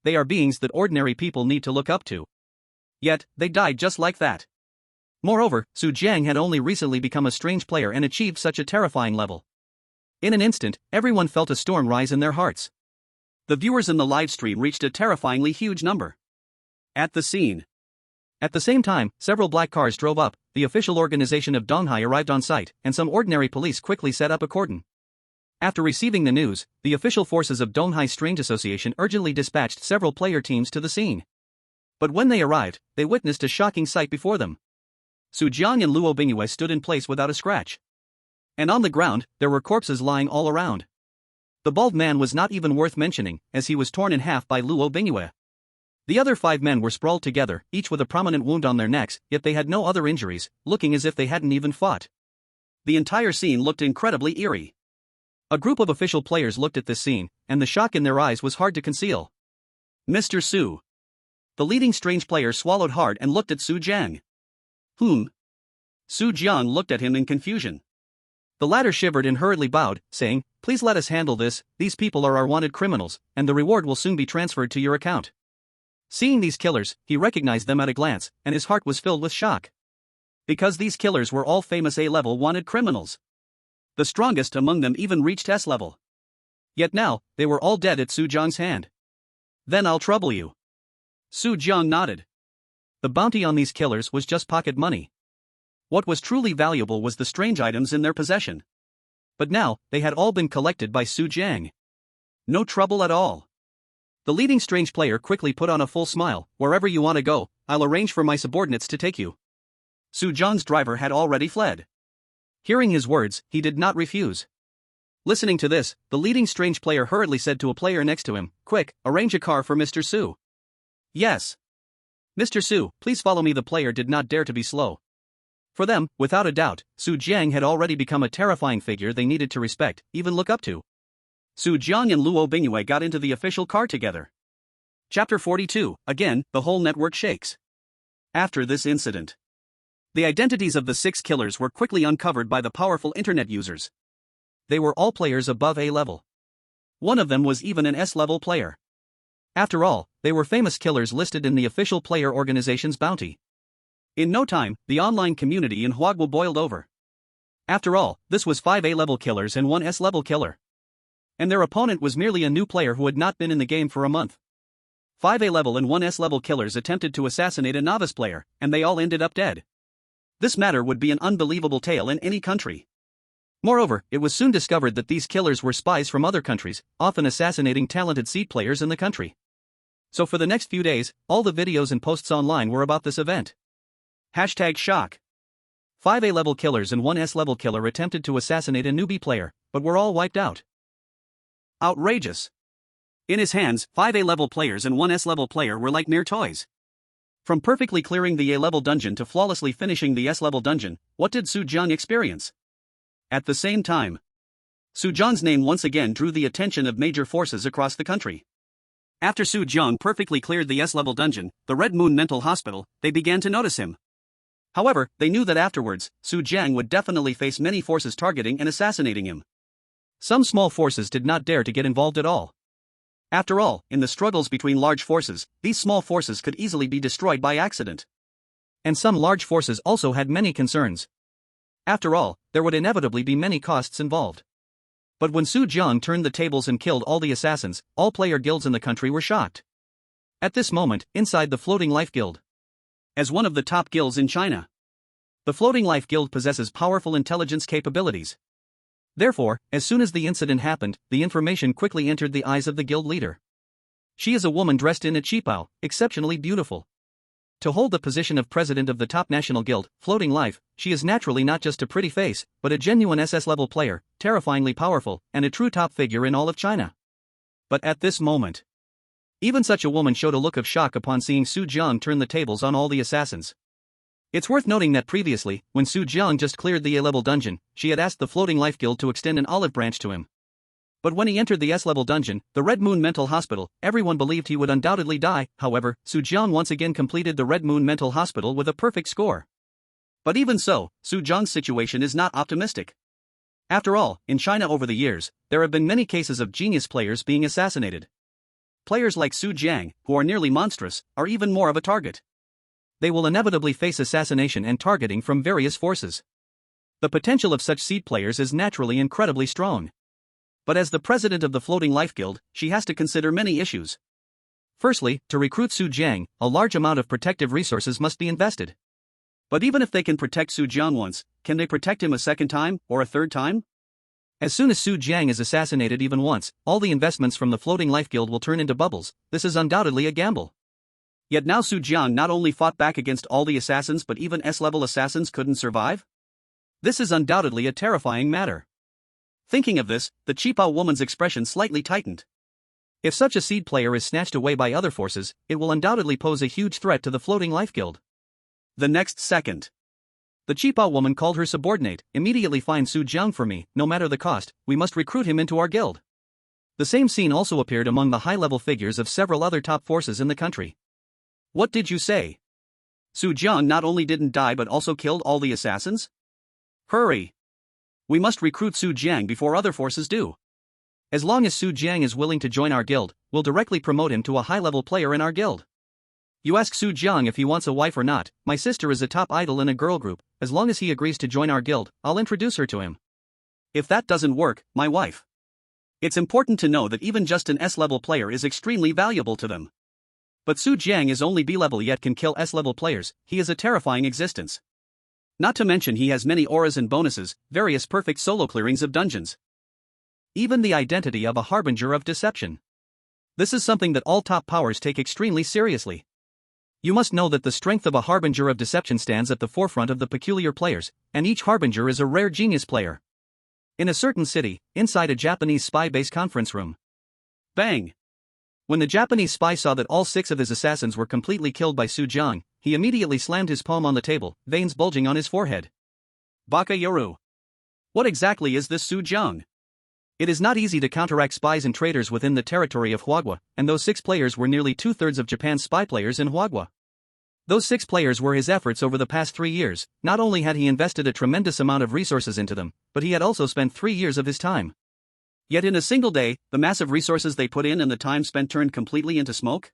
Speaker 1: They are beings that ordinary people need to look up to. Yet, they died just like that. Moreover, Su Jiang had only recently become a strange player and achieved such a terrifying level. In an instant, everyone felt a storm rise in their hearts. The viewers in the live stream reached a terrifyingly huge number. At the scene, At the same time, several black cars drove up, the official organization of Donghai arrived on site, and some ordinary police quickly set up a cordon. After receiving the news, the official forces of Donghai Strange Association urgently dispatched several player teams to the scene. But when they arrived, they witnessed a shocking sight before them. Su Jiang and Luo Bingyue stood in place without a scratch. And on the ground, there were corpses lying all around. The bald man was not even worth mentioning, as he was torn in half by Luo Bingyue. The other 5 men were sprawled together, each with a prominent wound on their necks, yet they had no other injuries, looking as if they hadn't even fought. The entire scene looked incredibly eerie. A group of official players looked at this scene, and the shock in their eyes was hard to conceal. Mr. Su. The leading strange player swallowed hard and looked at Su Jiang. Whom? Su Jiang looked at him in confusion. The latter shivered and hurriedly bowed, saying, "Please let us handle this, these people are our wanted criminals, and the reward will soon be transferred to your account." Seeing these killers, he recognized them at a glance, and his heart was filled with shock. Because these killers were all famous A-level wanted criminals. The strongest among them even reached S-level. Yet now, they were all dead at Su Jiang's hand. "Then I'll trouble you." Su Jiang nodded. The bounty on these killers was just pocket money. What was truly valuable was the strange items in their possession. But now, they had all been collected by Su Jiang. No trouble at all. The leading strange player quickly put on a full smile. "Wherever you want to go, I'll arrange for my subordinates to take you." Su Jiang's driver had already fled. Hearing his words, he did not refuse. Listening to this, the leading strange player hurriedly said to a player next to him, "Quick, arrange a car for Mr. Su." "Yes. Mr. Su, please follow me." The player did not dare to be slow. For them, without a doubt, Su Jiang had already become a terrifying figure they needed to respect, even look up to. Su Jiang and Luo Bingyue got into the official car together. Chapter 42, again, the whole network shakes. After this incident, the identities of the 6 killers were quickly uncovered by the powerful internet users. They were all players above A level. One of them was even an S-level player. After all, they were famous killers listed in the official player organization's bounty. In no time, the online community in Huagwu boiled over. After all, this was 5 A-level killers and 1 S-level killer. And their opponent was merely a new player who had not been in the game for a month. 5 A-level and 1 S-level killers attempted to assassinate a novice player, and they all ended up dead. This matter would be an unbelievable tale in any country. Moreover, it was soon discovered that these killers were spies from other countries, often assassinating talented seed players in the country. So for the next few days, all the videos and posts online were about this event. #shock. 5 A-level killers and 1 S-level killer attempted to assassinate a newbie player, but were all wiped out. Outrageous. In his hands, 5 A-level players and 1 S-level player were like mere toys. From perfectly clearing the A-level dungeon to flawlessly finishing the S-level dungeon, what did Su Jiang experience? At the same time, Su Jiang's name once again drew the attention of major forces across the country. After Su Jiang perfectly cleared the S-level dungeon, the Red Moon Mental Hospital, they began to notice him. However, they knew that afterwards, Su Jiang would definitely face many forces targeting and assassinating him. Some small forces did not dare to get involved at all. After all, in the struggles between large forces, these small forces could easily be destroyed by accident. And some large forces also had many concerns. After all, there would inevitably be many costs involved. But when Su Jiang turned the tables and killed all the assassins, all player guilds in the country were shocked. At this moment, inside the Floating Life Guild, as one of the top guilds in China, the Floating Life Guild possesses powerful intelligence capabilities. Therefore, as soon as the incident happened, the information quickly entered the eyes of the guild leader. She is a woman dressed in a qipao, exceptionally beautiful. To hold the position of president of the top national guild, Floating Life, she is naturally not just a pretty face, but a genuine SS-level player, terrifyingly powerful, and a true top figure in all of China. But at this moment, even such a woman showed a look of shock upon seeing Su Jiang turn the tables on all the assassins. It's worth noting that previously, when Su Jiang just cleared the A-level dungeon, she had asked the Floating Life Guild to extend an olive branch to him. But when he entered the S-level dungeon, the Red Moon Mental Hospital, everyone believed he would undoubtedly die. However, Su Jiang once again completed the Red Moon Mental Hospital with a perfect score. But even so, Su Jiang's situation is not optimistic. After all, in China over the years, there have been many cases of genius players being assassinated. Players like Su Jiang, who are nearly monstrous, are even more of a target. They will inevitably face assassination and targeting from various forces. The potential of such seed players is naturally incredibly strong. But as the president of the Floating Life Guild, she has to consider many issues. Firstly, to recruit Su Jiang, a large amount of protective resources must be invested. But even if they can protect Su Jiang once, can they protect him a second time, or a third time? As soon as Su Jiang is assassinated even once, all the investments from the Floating Life Guild will turn into bubbles. This is undoubtedly a gamble. Yet now Su Jiang not only fought back against all the assassins but even S-level assassins couldn't survive? This is undoubtedly a terrifying matter. Thinking of this, the Qipao woman's expression slightly tightened. If such a seed player is snatched away by other forces, it will undoubtedly pose a huge threat to the Floating Life Guild. The next second, the Qipao woman called her subordinate, "Immediately find Su Jiang for me, no matter the cost, we must recruit him into our guild." The same scene also appeared among the high-level figures of several other top forces in the country. What did you say? Su Jiang not only didn't die but also killed all the assassins? Hurry! We must recruit Su Jiang before other forces do. As long as Su Jiang is willing to join our guild, we'll directly promote him to a high-level player in our guild. You ask Su Jiang if he wants a wife or not. My sister is a top idol in a girl group. As long as he agrees to join our guild, I'll introduce her to him. If that doesn't work, my wife. It's important to know that even just an S-level player is extremely valuable to them. But Su Jiang is only B-level yet can kill S-level players. He is a terrifying existence. Not to mention he has many auras and bonuses, various perfect solo clearings of dungeons. Even the identity of a harbinger of deception. This is something that all top powers take extremely seriously. You must know that the strength of a harbinger of deception stands at the forefront of the peculiar players, and each harbinger is a rare genius player. In a certain city, inside a Japanese spy base conference room. Bang! When the Japanese spy saw that all 6 of his assassins were completely killed by Su Jiang, he immediately slammed his palm on the table, veins bulging on his forehead. Baka Yoru. What exactly is this Su Jiang? It is not easy to counteract spies and traitors within the territory of Huagua, and those 6 players were nearly 2/3 of Japan's spy players in Huagua. Those 6 players were his efforts over the past 3 years. Not only had he invested a tremendous amount of resources into them, but he had also spent 3 years of his time. Yet in a single day, the massive resources they put in and the time spent turned completely into smoke?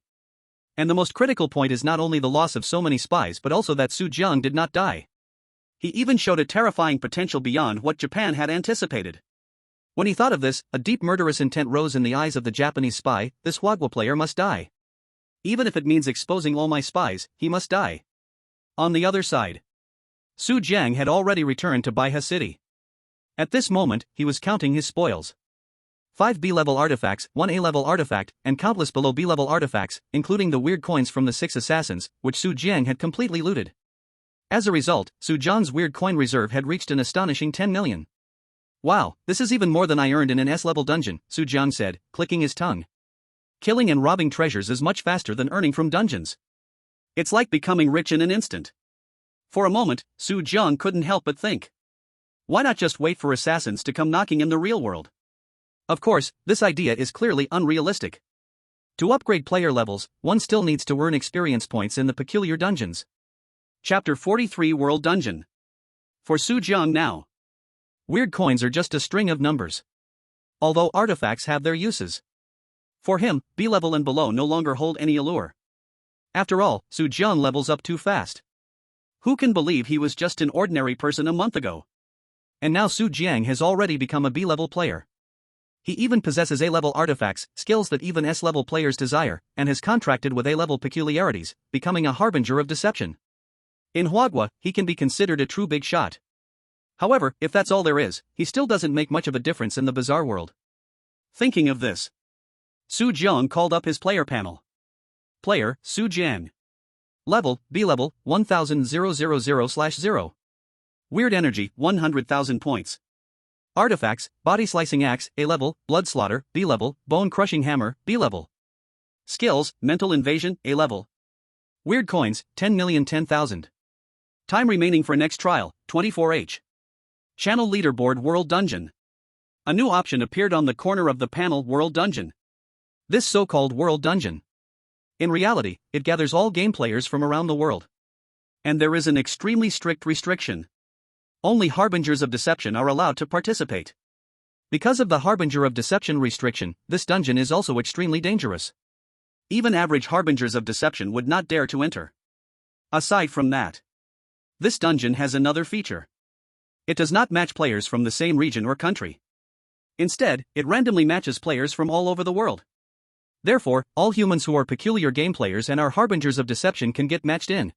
Speaker 1: And the most critical point is not only the loss of so many spies but also that Su Jiang did not die. He even showed a terrifying potential beyond what Japan had anticipated. When he thought of this, a deep murderous intent rose in the eyes of the Japanese spy. This Huagua player must die. Even if it means exposing all my spies, he must die. On the other side, Su Jiang had already returned to Baiha City. At this moment, he was counting his spoils. 5 B-level artifacts, 1 A-level artifact, and countless below B-level artifacts, including the weird coins from the 6 assassins, which Su Jiang had completely looted. As a result, Su Jiang's weird coin reserve had reached an astonishing 10 million. Wow, this is even more than I earned in an S-level dungeon, Su Jiang said, clicking his tongue. Killing and robbing treasures is much faster than earning from dungeons. It's like becoming rich in an instant. For a moment, Su Jiang couldn't help but think. Why not just wait for assassins to come knocking in the real world? Of course, this idea is clearly unrealistic. To upgrade player levels, one still needs to earn experience points in the peculiar dungeons. Chapter 43 World Dungeon. For Su Jiang now, weird coins are just a string of numbers. Although artifacts have their uses. For him, B-level and below no longer hold any allure. After all, Su Jiang levels up too fast. Who can believe he was just an ordinary person a month ago? And now Su Jiang has already become a B-level player. He even possesses A-level artifacts, skills that even S-level players desire, and has contracted with A-level peculiarities, becoming a harbinger of deception. In Huagua, he can be considered a true big shot. However, if that's all there is, he still doesn't make much of a difference in the bizarre world. Thinking of this, Su Jiang called up his player panel. Player, Su Jiang. Level, B-level, 1000/0. Weird energy, 100,000 points. Artifacts, Body Slicing Axe, A-level, Blood Slaughter, B-level, Bone Crushing Hammer, B-level. Skills, Mental Invasion, A-level. Weird Coins, 10,010,000. Time remaining for next trial, 24H. Channel Leaderboard World Dungeon. A new option appeared on the corner of the panel World Dungeon. This so-called World Dungeon. In reality, it gathers all game players from around the world. And there is an extremely strict restriction. Only Harbingers of Deception are allowed to participate. Because of the Harbinger of Deception restriction, this dungeon is also extremely dangerous. Even average Harbingers of Deception would not dare to enter. Aside from that, this dungeon has another feature. It does not match players from the same region or country. Instead, it randomly matches players from all over the world. Therefore, all humans who are peculiar game players and are harbingers of deception can get matched in.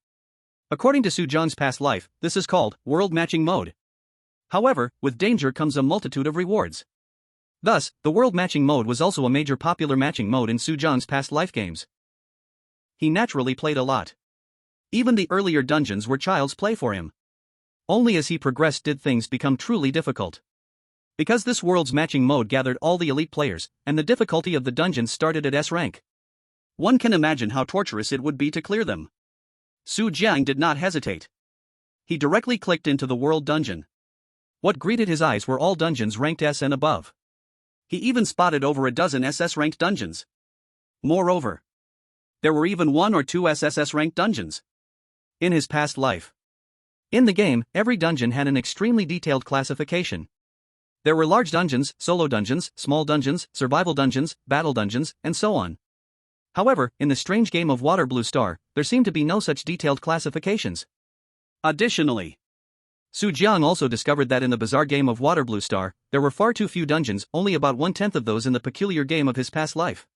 Speaker 1: According to Su Jiang's past life, this is called world matching mode. However, with danger comes a multitude of rewards. Thus, the world matching mode was also a major popular matching mode in Su Jiang's past life games. He naturally played a lot. Even the earlier dungeons were child's play for him. Only as he progressed did things become truly difficult. Because this world's matching mode gathered all the elite players, and the difficulty of the dungeons started at S rank. One can imagine how torturous it would be to clear them. Su Jiang did not hesitate. He directly clicked into the world dungeon. What greeted his eyes were all dungeons ranked S and above. He even spotted over a dozen SS ranked dungeons. Moreover, there were even 1 or 2 SSS ranked dungeons. In his past life. In the game, every dungeon had an extremely detailed classification. There were large dungeons, solo dungeons, small dungeons, survival dungeons, battle dungeons, and so on. However, in the strange game of Water Blue Star, there seemed to be no such detailed classifications. Additionally, Su Jiang also discovered that in the bizarre game of Water Blue Star, there were far too few dungeons, only about 1/10 of those in the peculiar game of his past life.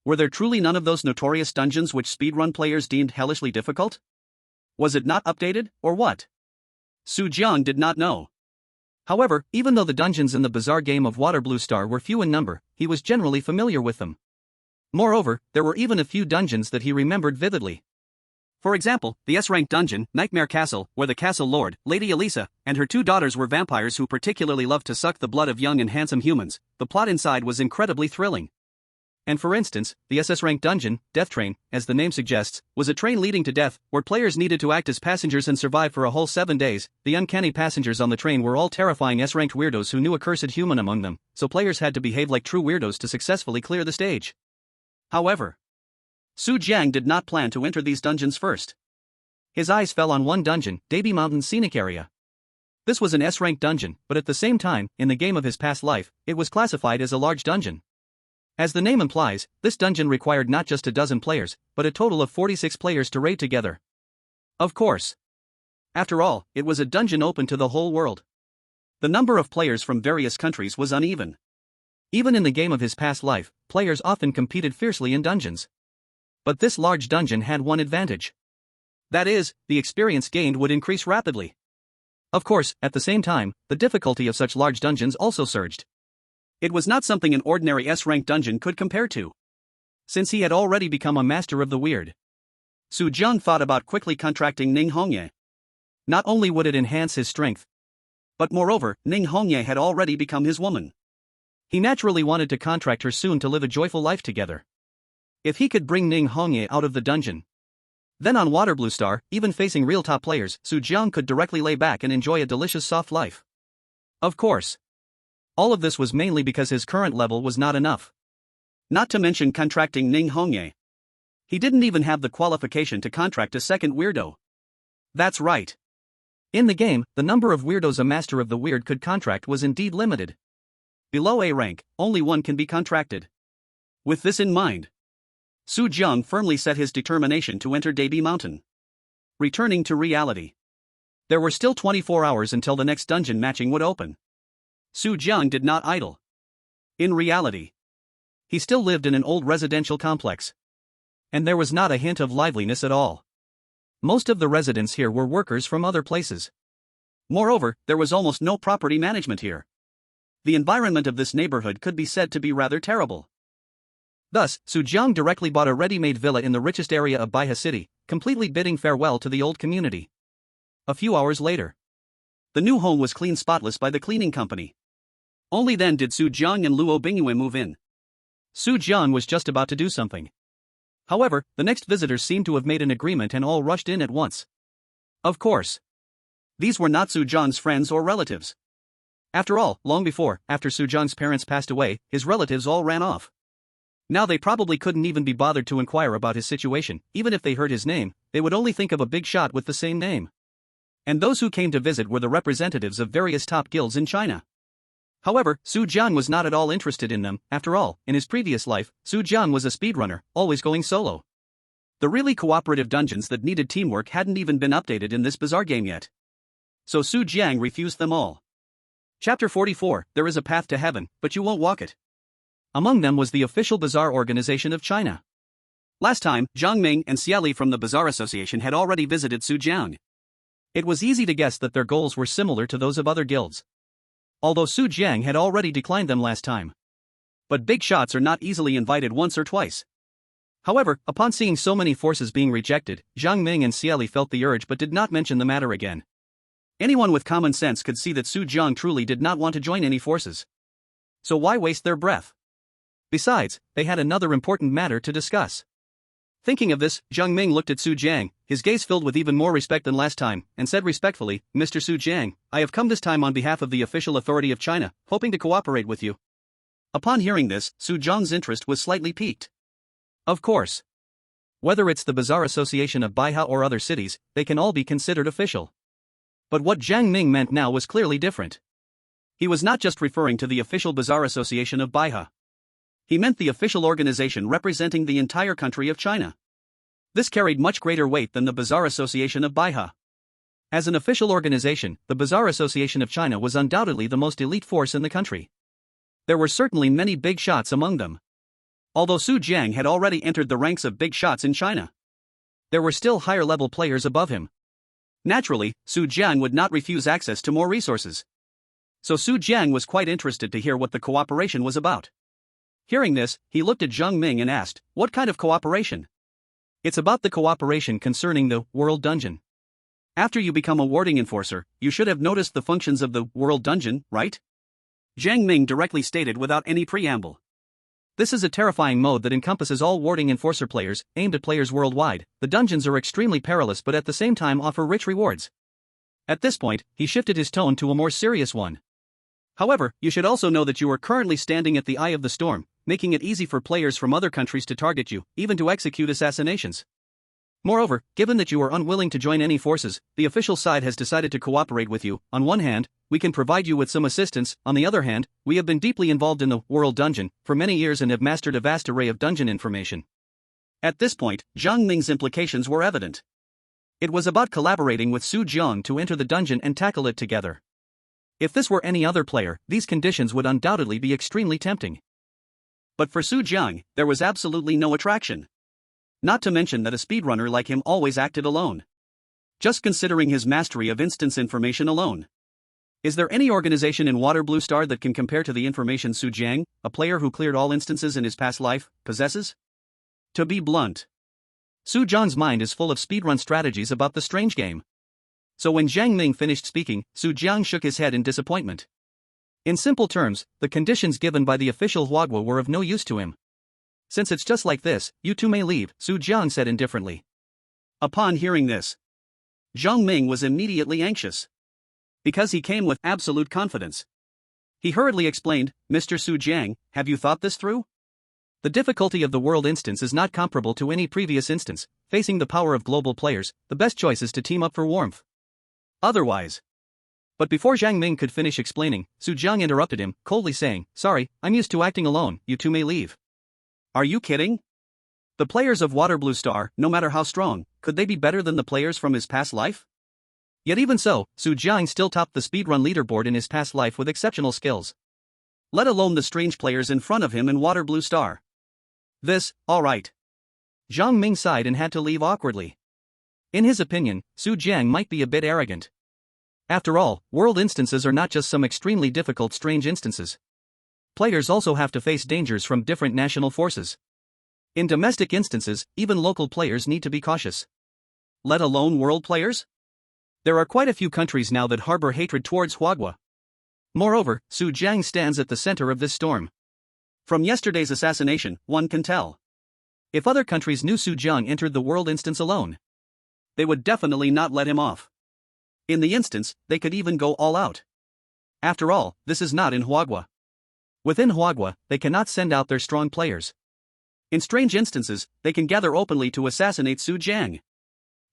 Speaker 1: Were there truly none of those notorious dungeons which speedrun players deemed hellishly difficult? Was it not updated, or what? Su Jiang did not know. However, even though the dungeons in the bizarre game of Water Blue Star were few in number, he was generally familiar with them. Moreover, there were even a few dungeons that he remembered vividly. For example, the S-rank dungeon, Nightmare Castle, where the castle lord, Lady Elisa, and her 2 daughters were vampires who particularly loved to suck the blood of young and handsome humans. The plot inside was incredibly thrilling. And for instance, the SS-rank dungeon, Death Train, as the name suggests, was a train leading to death, where players needed to act as passengers and survive for a whole 7 days. The uncanny passengers on the train were all terrifying S-ranked weirdos who knew a cursed human among them, so players had to behave like true weirdos to successfully clear the stage. However, Su Jiang did not plan to enter these dungeons first. His eyes fell on one dungeon, Davy Mountain Scenic Area. This was an S-rank dungeon, but at the same time, in the game of his past life, it was classified as a large dungeon. As the name implies, this dungeon required not just a dozen players, but a total of 46 players to raid together. Of course. After all, it was a dungeon open to the whole world. The number of players from various countries was uneven. Even in the game of his past life, players often competed fiercely in dungeons. But this large dungeon had one advantage. That is, the experience gained would increase rapidly. Of course, at the same time, the difficulty of such large dungeons also surged. It was not something an ordinary S-rank dungeon could compare to. Since he had already become a master of the weird, Su Jiang thought about quickly contracting Ning Hongye. Not only would it enhance his strength, but moreover, Ning Hongye had already become his woman. He naturally wanted to contract her soon to live a joyful life together. If he could bring Ning Hongye out of the dungeon, then on Water Blue Star, even facing real top players, Su Jiang could directly lay back and enjoy a delicious soft life. Of course. All of this was mainly because his current level was not enough. Not to mention contracting Ning Hongye. He didn't even have the qualification to contract a second weirdo. That's right. In the game, the number of weirdos a master of the weird could contract was indeed limited. Below A rank, only one can be contracted. With this in mind, Su Jiang firmly set his determination to enter Davy Mountain. Returning to reality. There were still 24 hours until the next dungeon matching would open. Su Jiang did not idle. In reality, he still lived in an old residential complex. And there was not a hint of liveliness at all. Most of the residents here were workers from other places. Moreover, there was almost no property management here. The environment of this neighborhood could be said to be rather terrible. Thus, Su Jiang directly bought a ready-made villa in the richest area of Baihe City, completely bidding farewell to the old community. A few hours later, the new home was cleaned spotless by the cleaning company. Only then did Su Jiang and Luo Bingyue move in. Su Jiang was just about to do something. However, the next visitors seemed to have made an agreement and all rushed in at once. Of course, these were not Su Jiang's friends or relatives. After all, long before, after Su Jiang's parents passed away, his relatives all ran off. Now they probably couldn't even be bothered to inquire about his situation. Even if they heard his name, they would only think of a big shot with the same name. And those who came to visit were the representatives of various top guilds in China. However, Su Jiang was not at all interested in them. After all, in his previous life, Su Jiang was a speedrunner, always going solo. The really cooperative dungeons that needed teamwork hadn't even been updated in this bizarre game yet. So Su Jiang refused them all. Chapter 44, There is a path to heaven, but you won't walk it. Among them was the official Bazaar Organization of China. Last time, Zhang Ming and Xia Li from the Bazaar Association had already visited Sujiang. It was easy to guess that their goals were similar to those of other guilds. Although Su Jiang had already declined them last time. But big shots are not easily invited once or twice. However, upon seeing so many forces being rejected, Zhang Ming and Xia Li felt the urge but did not mention the matter again. Anyone with common sense could see that Su Jiang truly did not want to join any forces. So why waste their breath? Besides, they had another important matter to discuss. Thinking of this, Zhang Ming looked at Su Jiang, his gaze filled with even more respect than last time, and said respectfully, "Mr. Su Jiang, I have come this time on behalf of the official authority of China, hoping to cooperate with you." Upon hearing this, Su Jiang's interest was slightly piqued. Of course. Whether it's the Bazaar Association of Baiha or other cities, they can all be considered official. But what Zhang Ming meant now was clearly different. He was not just referring to the official Bazaar Association of Baiha. He meant the official organization representing the entire country of China. This carried much greater weight than the Bazaar Association of Baiha. As an official organization, the Bazaar Association of China was undoubtedly the most elite force in the country. There were certainly many big shots among them. Although Su Jiang had already entered the ranks of big shots in China, there were still higher-level players above him. Naturally, Su Jiang would not refuse access to more resources. So Su Jiang was quite interested to hear what the cooperation was about. Hearing this, he looked at Zhang Ming and asked, "What kind of cooperation?" "It's about the cooperation concerning the World Dungeon. After you become a warding enforcer, you should have noticed the functions of the World Dungeon, right?" Zhang Ming directly stated without any preamble. This is a terrifying mode that encompasses all warding enforcer players, aimed at players worldwide. The dungeons are extremely perilous but at the same time offer rich rewards. At this point, he shifted his tone to a more serious one. "However, you should also know that you are currently standing at the eye of the storm, making it easy for players from other countries to target you, even to execute assassinations. Moreover, given that you are unwilling to join any forces, the official side has decided to cooperate with you. On one hand, we can provide you with some assistance, on the other hand, we have been deeply involved in the World Dungeon for many years and have mastered a vast array of dungeon information." At this point, Zhang Ming's implications were evident. It was about collaborating with Su Jiang to enter the dungeon and tackle it together. If this were any other player, these conditions would undoubtedly be extremely tempting. But for Su Jiang, there was absolutely no attraction. Not to mention that a speedrunner like him always acted alone. Just considering his mastery of instance information alone. Is there any organization in Water Blue Star that can compare to the information Su Jiang, a player who cleared all instances in his past life, possesses? To be blunt, Su Jiang's mind is full of speedrun strategies about the strange game. So when Zhang Ming finished speaking, Su Jiang shook his head in disappointment. In simple terms, the conditions given by the official Huagua were of no use to him. "Since it's just like this, you two may leave," Su Jiang said indifferently. Upon hearing this, Zhang Ming was immediately anxious. Because he came with absolute confidence. He hurriedly explained, "Mr. Su Jiang, have you thought this through? The difficulty of the world instance is not comparable to any previous instance. Facing the power of global players, the best choice is to team up for warmth. Otherwise..." But before Zhang Ming could finish explaining, Su Jiang interrupted him, coldly saying, "Sorry, I'm used to acting alone, you two may leave." Are you kidding? The players of Water Blue Star, no matter how strong, could they be better than the players from his past life? Yet even so, Su Jiang still topped the speedrun leaderboard in his past life with exceptional skills. Let alone the strange players in front of him in Water Blue Star. Alright. Zhang Ming sighed and had to leave awkwardly. In his opinion, Su Jiang might be a bit arrogant. After all, world instances are not just some extremely difficult strange instances. Players also have to face dangers from different national forces. In domestic instances, even local players need to be cautious. Let alone world players? There are quite a few countries now that harbor hatred towards Huagua. Moreover, Su Jiang stands at the center of this storm. From yesterday's assassination, one can tell. If other countries knew Su Jiang entered the world instance alone, they would definitely not let him off. In the instance, they could even go all out. After all, this is not in Huagua. Within Huagua, they cannot send out their strong players. In strange instances, they can gather openly to assassinate Su Jiang.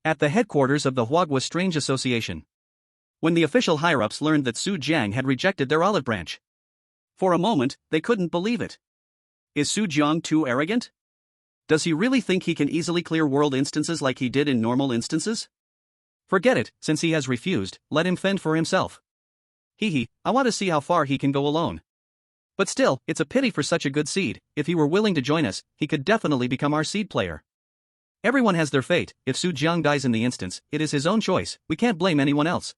Speaker 1: At the headquarters of the Huagua Strange Association. When the official higher-ups learned that Su Jiang had rejected their olive branch. For a moment, they couldn't believe it. Is Su Jiang too arrogant? Does he really think he can easily clear world instances like he did in normal instances? Forget it, since he has refused, let him fend for himself. I want to see how far he can go alone. But still, it's a pity for such a good seed. If he were willing to join us, he could definitely become our seed player. Everyone has their fate. If Su Jiang dies in the instance, it is his own choice. We can't blame anyone else.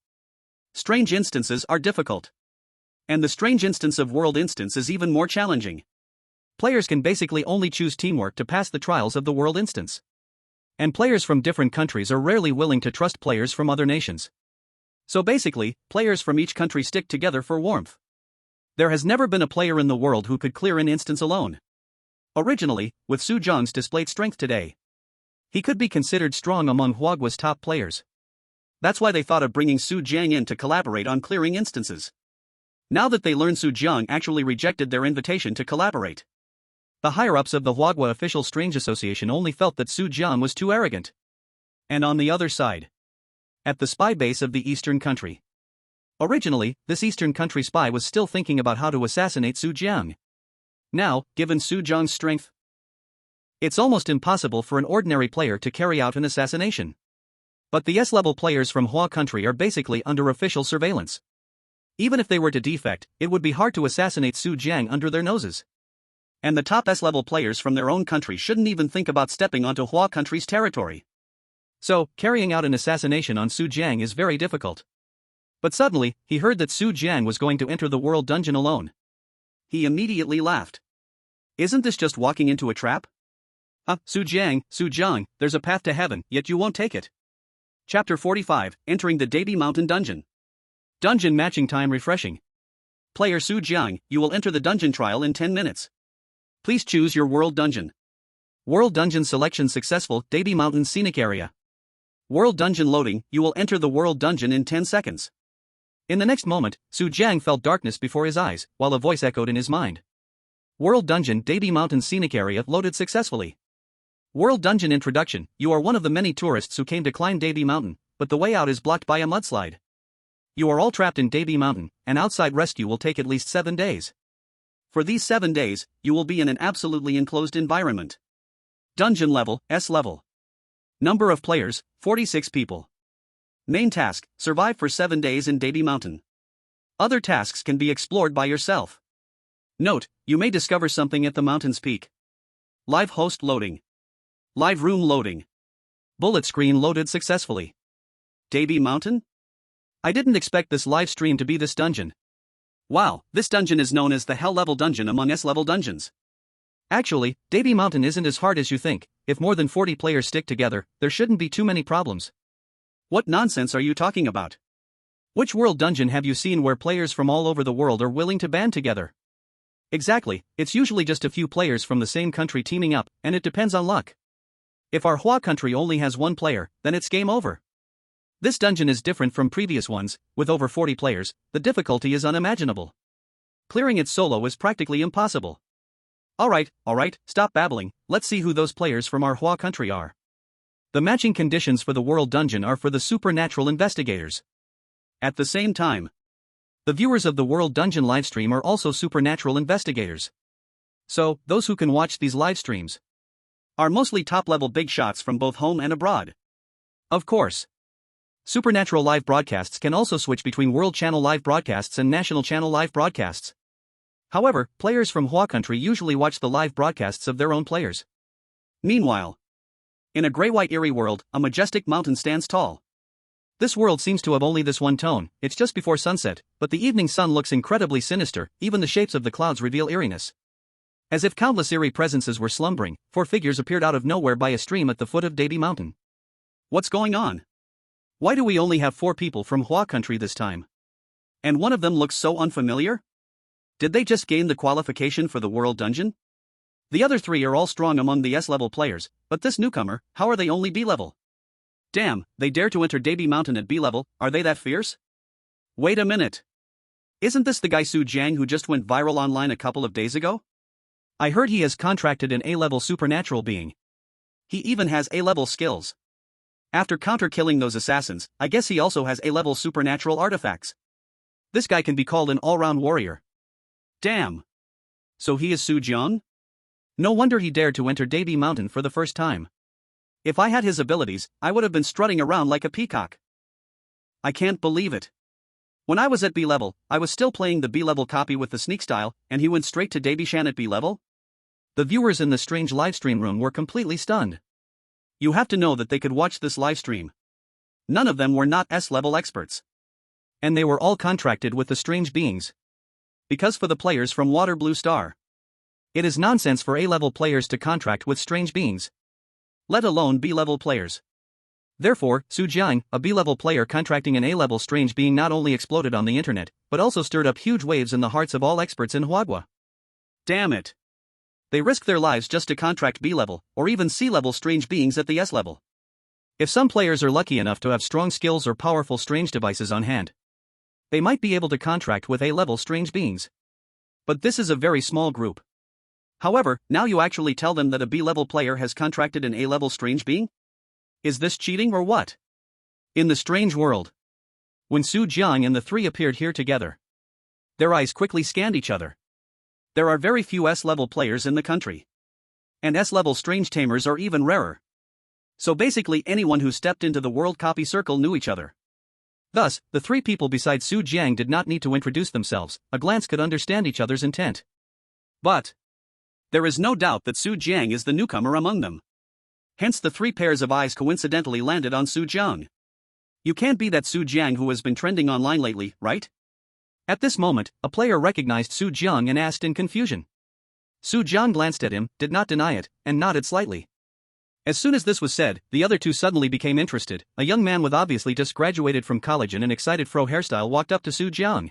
Speaker 1: Strange instances are difficult. And the strange instance of world instance is even more challenging. Players can basically only choose teamwork to pass the trials of the world instance. And players from different countries are rarely willing to trust players from other nations. So basically, players from each country stick together for warmth. There has never been a player in the world who could clear an instance alone. Originally, with Su Jiang's displayed strength today, he could be considered strong among Huagua's top players. That's why they thought of bringing Su Jiang in to collaborate on clearing instances. Now that they learned Su Jiang actually rejected their invitation to collaborate, the higher-ups of the Huagua Official Strange Association only felt that Su Jiang was too arrogant. And on the other side, at the spy base of the eastern country. Originally, this eastern country spy was still thinking about how to assassinate Su Jiang. Now, given Su Jiang's strength, it's almost impossible for an ordinary player to carry out an assassination. But the S-level players from Hua country are basically under official surveillance. Even if they were to defect, it would be hard to assassinate Su Jiang under their noses. And the top S-level players from their own country shouldn't even think about stepping onto Hua country's territory. So, carrying out an assassination on Su Jiang is very difficult. But suddenly, he heard that Su Jiang was going to enter the world dungeon alone. He immediately laughed. Isn't this just walking into a trap? Su Jiang, there's a path to heaven, yet you won't take it. Chapter 45, Entering the Dabi Mountain Dungeon. Dungeon matching time refreshing. Player Su Jiang, you will enter the dungeon trial in 10 minutes. Please choose your world dungeon. World dungeon selection successful. Dabi Mountain scenic area. World dungeon loading. You will enter the world dungeon in 10 seconds. In the next moment, Su Jiang felt darkness before his eyes, while a voice echoed in his mind. World dungeon Dabi Mountain scenic area loaded successfully. World dungeon introduction. You are one of the many tourists who came to climb Dabi Mountain, but the way out is blocked by a mudslide. You are all trapped in Dabi Mountain, and outside rescue will take at least 7 days. For these 7 days, you will be in an absolutely enclosed environment. Dungeon level, S level. Number of players, 46 people. Main task, survive for 7 days in Dabi Mountain. Other tasks can be explored by yourself. Note, you may discover something at the mountain's peak. Live host loading. Live room loading. Bullet screen loaded successfully. Dabi Mountain? I didn't expect this live stream to be this dungeon. Wow, this dungeon is known as the Hell level dungeon among S-level dungeons. Actually, Dabi Mountain isn't as hard as you think. If more than 40 players stick together, there shouldn't be too many problems. What nonsense are you talking about? Which world dungeon have you seen where players from all over the world are willing to band together? Exactly, it's usually just a few players from the same country teaming up, and it depends on luck. If our Hua country only has one player, then it's game over. This dungeon is different from previous ones. With over 40 players, the difficulty is unimaginable. Clearing it solo is practically impossible. Alright, stop babbling, let's see who those players from our Hua country are. The matching conditions for the world dungeon are for the supernatural investigators. At the same time, the viewers of the world dungeon livestream are also supernatural investigators. So, those who can watch these live streams are mostly top-level big shots from both home and abroad. Of course, Supernatural live broadcasts can also switch between World Channel live broadcasts and National Channel live broadcasts. However, players from Hua country usually watch the live broadcasts of their own players. Meanwhile, in a gray-white eerie world, a majestic mountain stands tall. This world seems to have only this one tone. It's just before sunset, but the evening sun looks incredibly sinister. Even the shapes of the clouds reveal eeriness. As if countless eerie presences were slumbering, 4 figures appeared out of nowhere by a stream at the foot of Dabi Mountain. What's going on? Why do we only have 4 people from Hua country this time? And one of them looks so unfamiliar? Did they just gain the qualification for the world dungeon? The other 3 are all strong among the S-level players, but this newcomer, how are they only B-level? Damn, they dare to enter Dabi Mountain at B-level, are they that fierce? Wait a minute. Isn't this the guy Su Jiang who just went viral online a couple of days ago? I heard he has contracted an A-level supernatural being. He even has A-level skills. After counter-killing those assassins, I guess he also has A-level supernatural artifacts. This guy can be called an all-round warrior. Damn. So he is Su Jiang? No wonder he dared to enter Dabi Mountain for the first time. If I had his abilities, I would have been strutting around like a peacock. I can't believe it. When I was at B level, I was still playing the B level copy with the sneak style, and he went straight to Daebishan at B level? The viewers in the strange livestream room were completely stunned. You have to know that they could watch this livestream. None of them were not S-level experts. And they were all contracted with the strange beings. Because for the players from Water Blue Star, it is nonsense for A-level players to contract with strange beings. Let alone B-level players. Therefore, Su Jiang, a B-level player contracting an A-level strange being, not only exploded on the internet, but also stirred up huge waves in the hearts of all experts in Huagua. Damn it. They risk their lives just to contract B-level, or even C-level strange beings at the S-level. If some players are lucky enough to have strong skills or powerful strange devices on hand, they might be able to contract with A-level strange beings. But this is a very small group. However, now you actually tell them that a B-level player has contracted an A-level strange being? Is this cheating or what? In the strange world, when Su Jiang and the three appeared here together, their eyes quickly scanned each other. There are very few S-level players in the country. And S-level strange tamers are even rarer. So basically anyone who stepped into the World Copy Circle knew each other. Thus, the three people besides Su Jiang did not need to introduce themselves, a glance could understand each other's intent. But there is no doubt that Su Jiang is the newcomer among them. Hence the three pairs of eyes coincidentally landed on Su Jiang. You can't be that Su Jiang who has been trending online lately, right? At this moment, a player recognized Su Jiang and asked in confusion. Su Jiang glanced at him, did not deny it, and nodded slightly. As soon as this was said, the other two suddenly became interested. A young man with obviously just graduated from college and an excited fro hairstyle walked up to Su Jiang.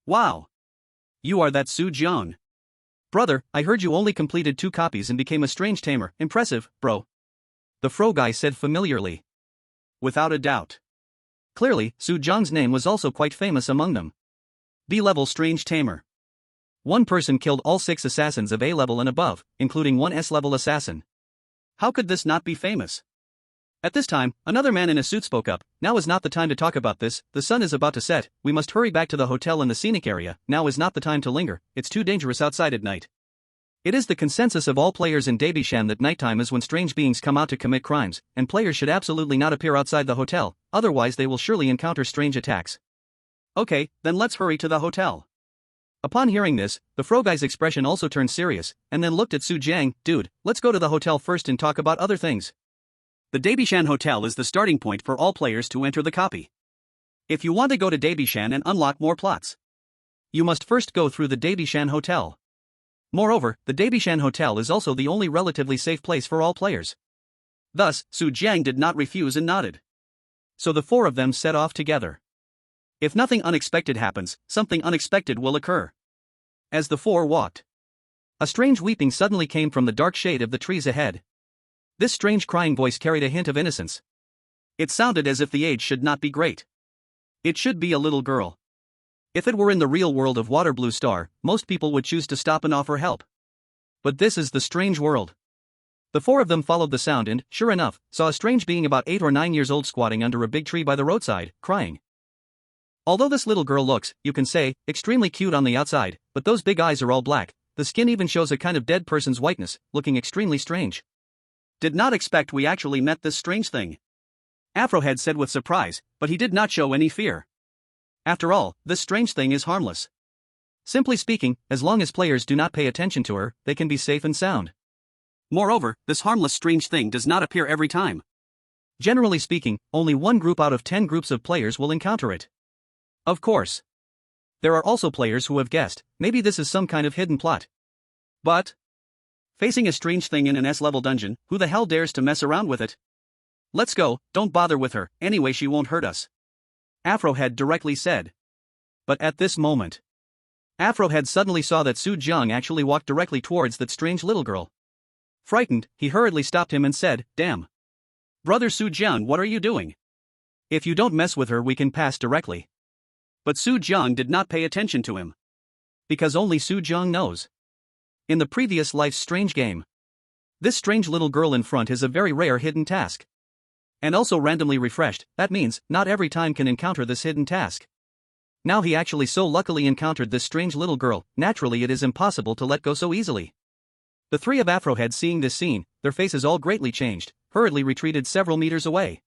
Speaker 1: Wow! You are that Su Jiang. Brother, I heard you only completed 2 copies and became a strange tamer. Impressive, bro. The fro guy said familiarly. Without a doubt. Clearly, Su Jiang's name was also quite famous among them. B-level strange tamer. One person killed all 6 assassins of A-level and above, including 1 S-level assassin. How could this not be famous? At this time, another man in a suit spoke up. Now is not the time to talk about this, the sun is about to set, we must hurry back to the hotel in the scenic area, now is not the time to linger, it's too dangerous outside at night. It is the consensus of all players in Daebishan that nighttime is when strange beings come out to commit crimes, and players should absolutely not appear outside the hotel, otherwise they will surely encounter strange attacks. Okay, then let's hurry to the hotel. Upon hearing this, the fro guy's expression also turned serious, and then looked at Su Jiang. Dude, let's go to the hotel first and talk about other things. The Daebishan Hotel is the starting point for all players to enter the copy. If you want to go to Daebishan and unlock more plots, you must first go through the Daebishan Hotel. Moreover, the Daebishan Hotel is also the only relatively safe place for all players. Thus, Su Jiang did not refuse and nodded. So the 4 of them set off together. If nothing unexpected happens, something unexpected will occur. As the 4 walked, a strange weeping suddenly came from the dark shade of the trees ahead. This strange crying voice carried a hint of innocence. It sounded as if the age should not be great. It should be a little girl. If it were in the real world of Water Blue Star, most people would choose to stop and offer help. But this is the strange world. The 4 of them followed the sound and, sure enough, saw a strange being about 8 or 9 years old squatting under a big tree by the roadside, crying. Although this little girl looks, you can say, extremely cute on the outside, but those big eyes are all black, the skin even shows a kind of dead person's whiteness, looking extremely strange. Did not expect we actually met this strange thing. Afrohead said with surprise, but he did not show any fear. After all, this strange thing is harmless. Simply speaking, as long as players do not pay attention to her, they can be safe and sound. Moreover, this harmless strange thing does not appear every time. Generally speaking, only 1 group out of 10 groups of players will encounter it. Of course, there are also players who have guessed, maybe this is some kind of hidden plot. But facing a strange thing in an S-level dungeon, who the hell dares to mess around with it? Let's go, don't bother with her, anyway she won't hurt us. Afrohead directly said. But at this moment, Afrohead suddenly saw that Su Jiang actually walked directly towards that strange little girl. Frightened, he hurriedly stopped him and said, Damn. Brother Su Jiang, what are you doing? If you don't mess with her we can pass directly. But Su Jiang did not pay attention to him. Because only Su Jiang knows. In the previous life's strange game, this strange little girl in front is a very rare hidden task. And also randomly refreshed, that means, not every time can encounter this hidden task. Now he actually so luckily encountered this strange little girl, naturally it is impossible to let go so easily. The 3 of Afrohead seeing this scene, their faces all greatly changed, hurriedly retreated several meters away.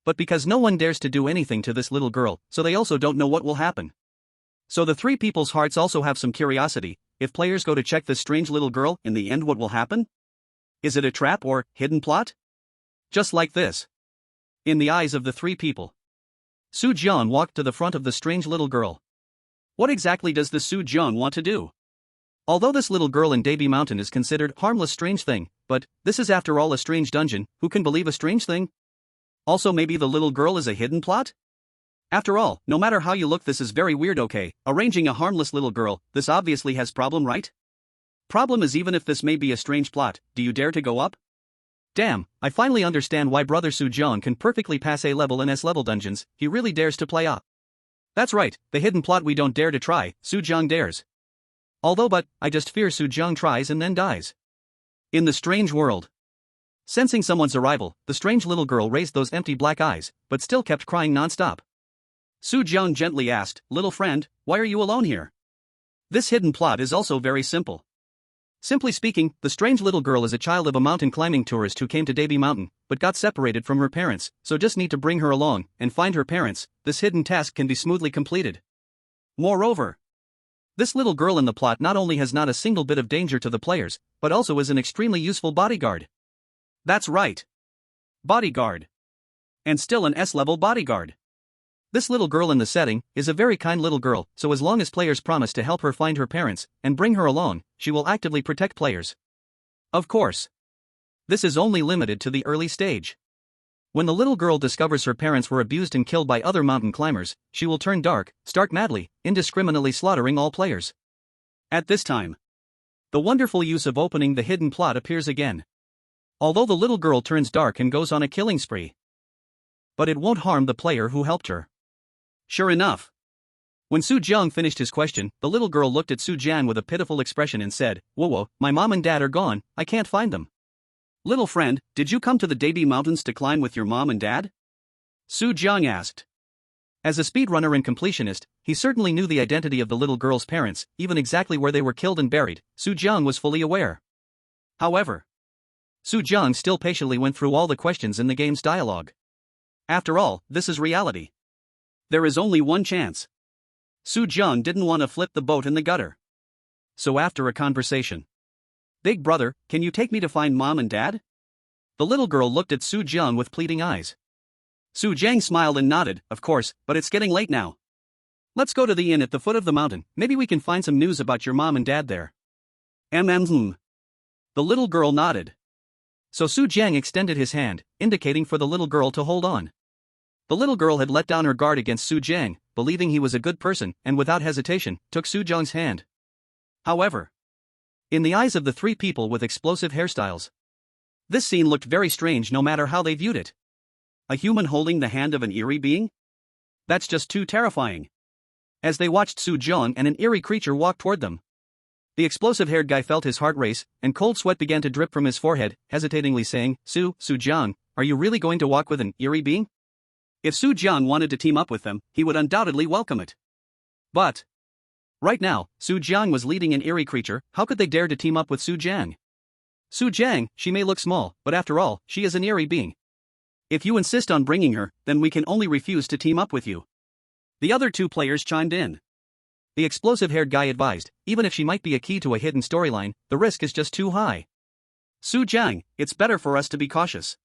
Speaker 1: but because no one dares to do anything to this little girl, so they also don't know what will happen. So the three people's hearts also have some curiosity. If players go to check this strange little girl, in the end what will happen? Is it a trap or hidden plot? Just like this. In the eyes of the three people, Su Jian walked to the front of the strange little girl. What exactly does the Su Jian want to do? Although this little girl in Daby Mountain is considered harmless strange thing, but this is after all a strange dungeon, who can believe a strange thing? Also maybe the little girl is a hidden plot? After all, no matter how you look, this is very weird. Okay, arranging a harmless little girl, this obviously has problem, right? Problem is, even if this may be a strange plot, do you dare to go up? Damn, I finally understand why brother Su Jiang can perfectly pass A level and S level dungeons. He really dares to play up. That's right, the hidden plot we don't dare to try, Su Jiang dares. Although but, I just fear Su Jiang tries and then dies. In the strange world. Sensing someone's arrival, the strange little girl raised those empty black eyes, but still kept crying non-stop. Su Jiang gently asked, "Little friend, why are you alone here?" This hidden plot is also very simple. Simply speaking, the strange little girl is a child of a mountain climbing tourist who came to Daby Mountain, but got separated from her parents, so just need to bring her along and find her parents. This hidden task can be smoothly completed. Moreover, this little girl in the plot not only has not a single bit of danger to the players, but also is an extremely useful bodyguard. That's right. Bodyguard. And still an S-level bodyguard. This little girl in the setting is a very kind little girl, so as long as players promise to help her find her parents and bring her along, she will actively protect players. Of course, this is only limited to the early stage. When the little girl discovers her parents were abused and killed by other mountain climbers, she will turn dark, start madly, indiscriminately slaughtering all players. At this time, the wonderful use of opening the hidden plot appears again. Although the little girl turns dark and goes on a killing spree, but it won't harm the player who helped her. Sure enough, when Su Jiang finished his question, the little girl looked at Su Jian with a pitiful expression and said, "Whoa, my mom and dad are gone, I can't find them." "Little friend, did you come to the Daby Mountains to climb with your mom and dad?" Su Jiang asked. As a speedrunner and completionist, he certainly knew the identity of the little girl's parents, even exactly where they were killed and buried. Su Jiang was fully aware. However, Su Jiang still patiently went through all the questions in the game's dialogue. After all, this is reality. There is only one chance. Su Jiang didn't want to flip the boat in the gutter. So after a conversation, "Big brother, can you take me to find mom and dad?" The little girl looked at Su Jiang with pleading eyes. Su Jiang smiled and nodded, "Of course, but it's getting late now. Let's go to the inn at the foot of the mountain, maybe we can find some news about your mom and dad there." The little girl nodded. So Su Jiang extended his hand, indicating for the little girl to hold on. The little girl had let down her guard against Su Jiang, believing he was a good person, and without hesitation, took Su Jiang's hand. However, in the eyes of the three people with explosive hairstyles, this scene looked very strange no matter how they viewed it. A human holding the hand of an eerie being? That's just too terrifying. As they watched Su Jiang and an eerie creature walk toward them, the explosive-haired guy felt his heart race, and cold sweat began to drip from his forehead, hesitatingly saying, Su Jiang, are you really going to walk with an eerie being?" If Su Jiang wanted to team up with them, he would undoubtedly welcome it. But right now, Su Jiang was leading an eerie creature. How could they dare to team up with Su Jiang? Su Jiang, she may look small, but after all, she is an eerie being. If you insist on bringing her, then we can only refuse to team up with you. The other two players chimed in. The explosive-haired guy advised, even if she might be a key to a hidden storyline, the risk is just too high. Su Jiang, it's better for us to be cautious.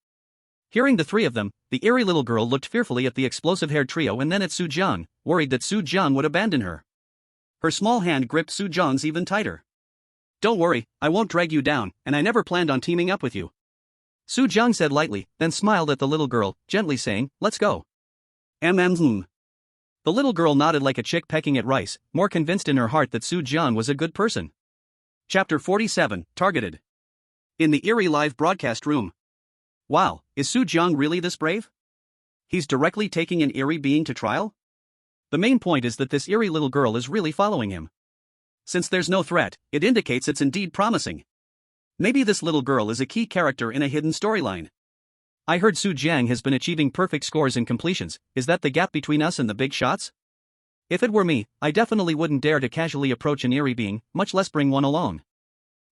Speaker 1: Hearing the three of them, the eerie little girl looked fearfully at the explosive-haired trio and then at Su Jiang, worried that Su Jiang would abandon her. Her small hand gripped Su Jiang's even tighter. "Don't worry, I won't drag you down, and I never planned on teaming up with you," Su Jiang said lightly, then smiled at the little girl, gently saying, "Let's go." The little girl nodded like a chick pecking at rice, more convinced in her heart that Su Jiang was a good person. Chapter 47, Targeted. In the eerie live broadcast room. Wow, is Su Jiang really this brave? He's directly taking an eerie being to trial? The main point is that this eerie little girl is really following him. Since there's no threat, it indicates it's indeed promising. Maybe this little girl is a key character in a hidden storyline. I heard Su Jiang has been achieving perfect scores and completions. Is that the gap between us and the big shots? If it were me, I definitely wouldn't dare to casually approach an eerie being, much less bring one along.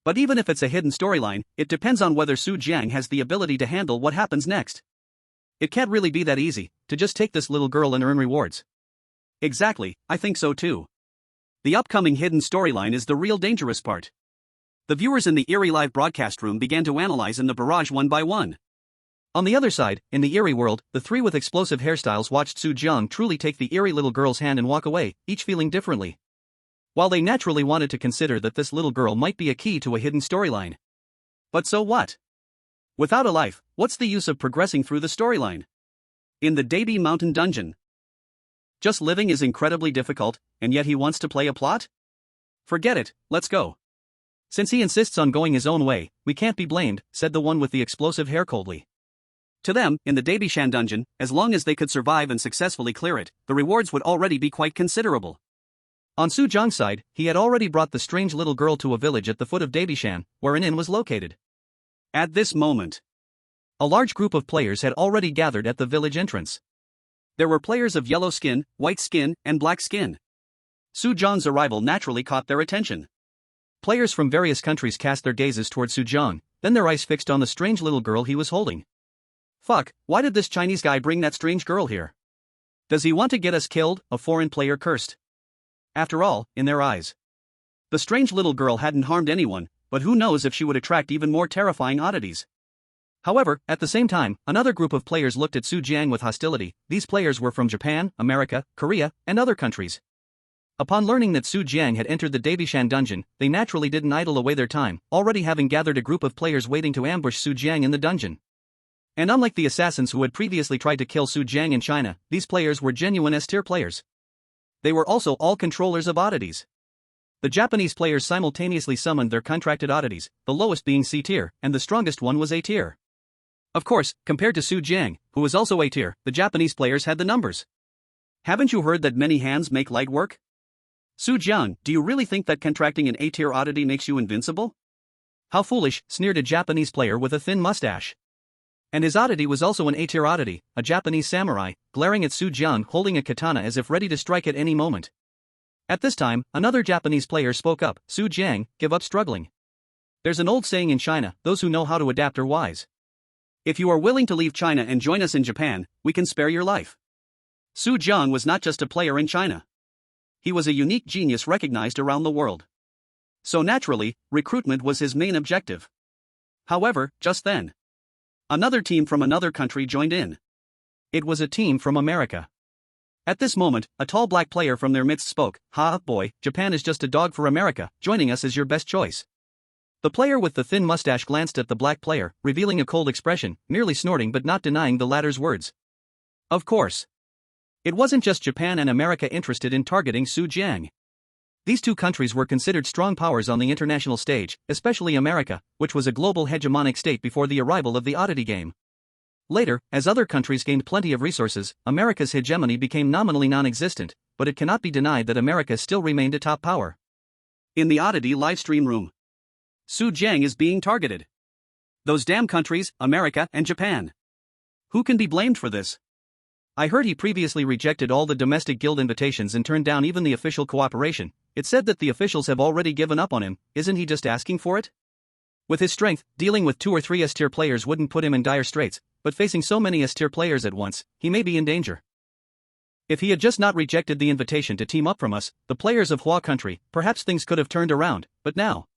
Speaker 1: But even if it's a hidden storyline, it depends on whether Su Jiang has the ability to handle what happens next. It can't really be that easy to just take this little girl and earn rewards. Exactly, I think so too. The upcoming hidden storyline is the real dangerous part. The viewers in the eerie live broadcast room began to analyze in the barrage one by one. On the other side, in the eerie world, the three with explosive hairstyles watched Su Jiang truly take the eerie little girl's hand and walk away, each feeling differently. While they naturally wanted to consider that this little girl might be a key to a hidden storyline. But so what? Without a life, what's the use of progressing through the storyline? In the Dabi Mountain Dungeon. Just living is incredibly difficult, and yet he wants to play a plot? Forget it, let's go. Since he insists on going his own way, we can't be blamed, said the one with the explosive hair coldly. To them, in the Dabishan dungeon, as long as they could survive and successfully clear it, the rewards would already be quite considerable. On Su Jiang's side, he had already brought the strange little girl to a village at the foot of Dabishan, where an inn was located. At this moment, a large group of players had already gathered at the village entrance. There were players of yellow skin, white skin, and black skin. Su Jiang's arrival naturally caught their attention. Players from various countries cast their gazes toward Su Jiang, then their eyes fixed on the strange little girl he was holding. Fuck, why did this Chinese guy bring that strange girl here? Does he want to get us killed? A foreign player cursed. After all, in their eyes, the strange little girl hadn't harmed anyone, but who knows if she would attract even more terrifying oddities. However, at the same time, another group of players looked at Su Jiang with hostility. These players were from Japan, America, Korea, and other countries. Upon learning that Su Jiang had entered the Dabishan dungeon, they naturally didn't idle away their time, already having gathered a group of players waiting to ambush Su Jiang in the dungeon. And unlike the assassins who had previously tried to kill Su Jiang in China, these players were genuine S-tier players. They were also all controllers of oddities. The Japanese players simultaneously summoned their contracted oddities, the lowest being C-tier, and the strongest one was A-tier. Of course, compared to Su Jiang, who was also A-tier, the Japanese players had the numbers. Haven't you heard that many hands make light work? Su Jiang, do you really think that contracting an A-tier oddity makes you invincible? How foolish, sneered a Japanese player with a thin mustache. And his oddity was also an A-tier oddity, a Japanese samurai, glaring at Su Jiang holding a katana as if ready to strike at any moment. At this time, another Japanese player spoke up, Su Jiang, give up struggling. There's an old saying in China, those who know how to adapt are wise. If you are willing to leave China and join us in Japan, we can spare your life. Su Jiang was not just a player in China. He was a unique genius recognized around the world. So naturally, recruitment was his main objective. However, just then, another team from another country joined in. It was a team from America. At this moment, a tall black player from their midst spoke, "Ha, boy, Japan is just a dog for America, joining us is your best choice." The player with the thin mustache glanced at the black player, revealing a cold expression, merely snorting but not denying the latter's words. Of course. It wasn't just Japan and America interested in targeting Su Jiang. These two countries were considered strong powers on the international stage, especially America, which was a global hegemonic state before the arrival of the oddity game. Later, as other countries gained plenty of resources, America's hegemony became nominally non-existent, but it cannot be denied that America still remained a top power. In the oddity livestream room, Su Jiang is being targeted. Those damn countries, America and Japan. Who can be blamed for this? I heard he previously rejected all the domestic guild invitations and turned down even the official cooperation. It's said that the officials have already given up on him, isn't he just asking for it? With his strength, dealing with 2 or 3 S-tier players wouldn't put him in dire straits, but facing so many S-tier players at once, he may be in danger. If he had just not rejected the invitation to team up from us, the players of Hua country, perhaps things could have turned around, but now.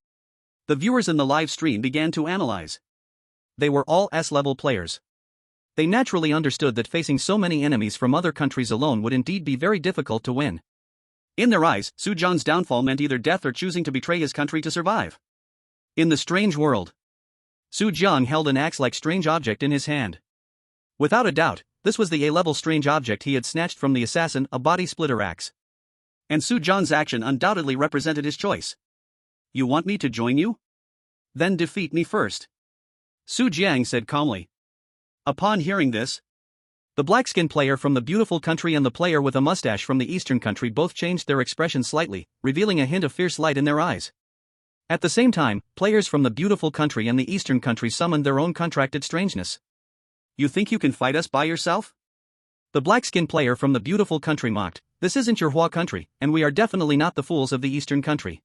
Speaker 1: The viewers in the live stream began to analyze. They were all S-level players. They naturally understood that facing so many enemies from other countries alone would indeed be very difficult to win. In their eyes, Su Jiang's downfall meant either death or choosing to betray his country to survive. In the strange world, Su Jiang held an axe-like strange object in his hand. Without a doubt, this was the A-level strange object he had snatched from the assassin, a body splitter axe. And Su Jiang's action undoubtedly represented his choice. You want me to join you? Then defeat me first. Su Jiang said calmly. Upon hearing this, the black-skinned player from the beautiful country and the player with a mustache from the eastern country both changed their expression slightly, revealing a hint of fierce light in their eyes. At the same time, players from the beautiful country and the eastern country summoned their own contracted strangeness. You think you can fight us by yourself? The black-skinned player from the beautiful country mocked, this isn't your Hua country, and we are definitely not the fools of the eastern country.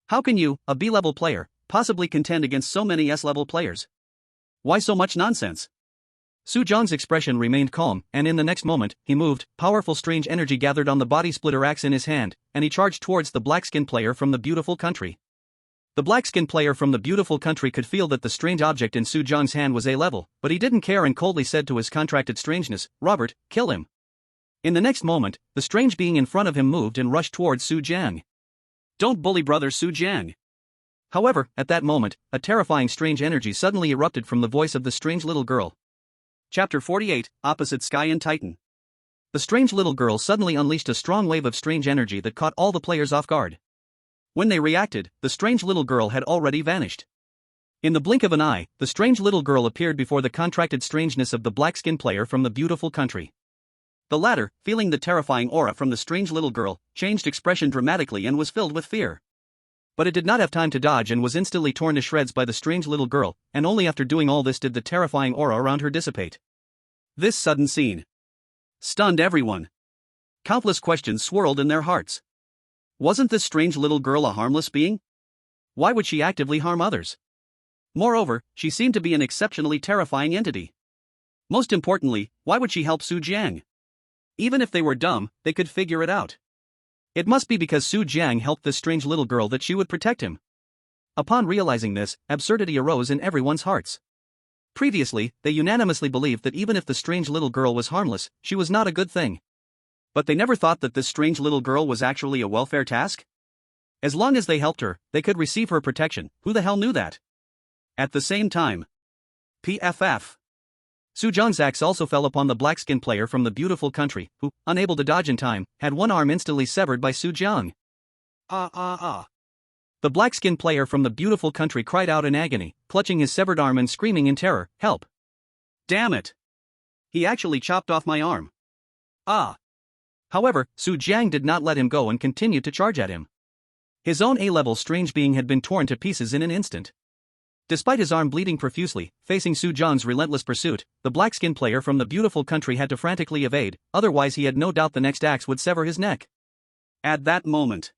Speaker 1: How can you, a B-level player, possibly contend against so many S-level players? Why so much nonsense? Su Jiang's expression remained calm, and in the next moment, he moved. Powerful strange energy gathered on the body splitter axe in his hand, and he charged towards the black-skinned player from the beautiful country. The black-skinned player from the beautiful country could feel that the strange object in Su Jiang's hand was A-level, but he didn't care and coldly said to his contracted strangeness, "Robert, kill him." In the next moment, the strange being in front of him moved and rushed towards Su Jiang. "Don't bully brother Su Jiang." However, at that moment, a terrifying strange energy suddenly erupted from the voice of the strange little girl. Chapter 48, Opposite Sky and Titan. The strange little girl suddenly unleashed a strong wave of strange energy that caught all the players off guard. When they reacted, the strange little girl had already vanished. In the blink of an eye, the strange little girl appeared before the contracted strangeness of the black-skinned player from the beautiful country. The latter, feeling the terrifying aura from the strange little girl, changed expression dramatically and was filled with fear. But it did not have time to dodge and was instantly torn to shreds by the strange little girl, and only after doing all this did the terrifying aura around her dissipate. This sudden scene stunned everyone. Countless questions swirled in their hearts. Wasn't this strange little girl a harmless being? Why would she actively harm others? Moreover, she seemed to be an exceptionally terrifying entity. Most importantly, why would she help Su Jiang? Even if they were dumb, they could figure it out. It must be because Su Jiang helped this strange little girl that she would protect him. Upon realizing this, absurdity arose in everyone's hearts. Previously, they unanimously believed that even if the strange little girl was harmless, she was not a good thing. But they never thought that this strange little girl was actually a welfare task? As long as they helped her, they could receive her protection. Who the hell knew that? At the same time, PFF. Su Jiang's axe also fell upon the black-skinned player from the beautiful country, who, unable to dodge in time, had one arm instantly severed by Su Jiang. The black-skinned player from the beautiful country cried out in agony, clutching his severed arm and screaming in terror, "Help! Damn it! He actually chopped off my arm." However, Su Jiang did not let him go and continued to charge at him. His own A-level strange being had been torn to pieces in an instant. Despite his arm bleeding profusely, facing Su Jiang's relentless pursuit, the black-skinned player from the beautiful country had to frantically evade, otherwise he had no doubt the next axe would sever his neck. At that moment,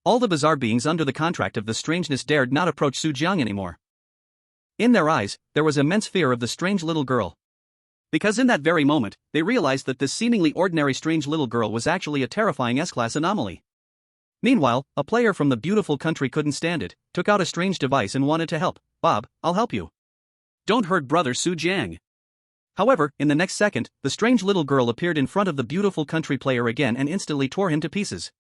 Speaker 1: all the bizarre beings under the contract of the strangeness dared not approach Su Jiang anymore. In their eyes, there was immense fear of the strange little girl. Because in that very moment, they realized that this seemingly ordinary strange little girl was actually a terrifying S-class anomaly. Meanwhile, a player from the beautiful country couldn't stand it, took out a strange device and wanted to help. "Bob, I'll help you. Don't hurt brother Su Jiang." However, in the next second, the strange little girl appeared in front of the beautiful country player again and instantly tore him to pieces.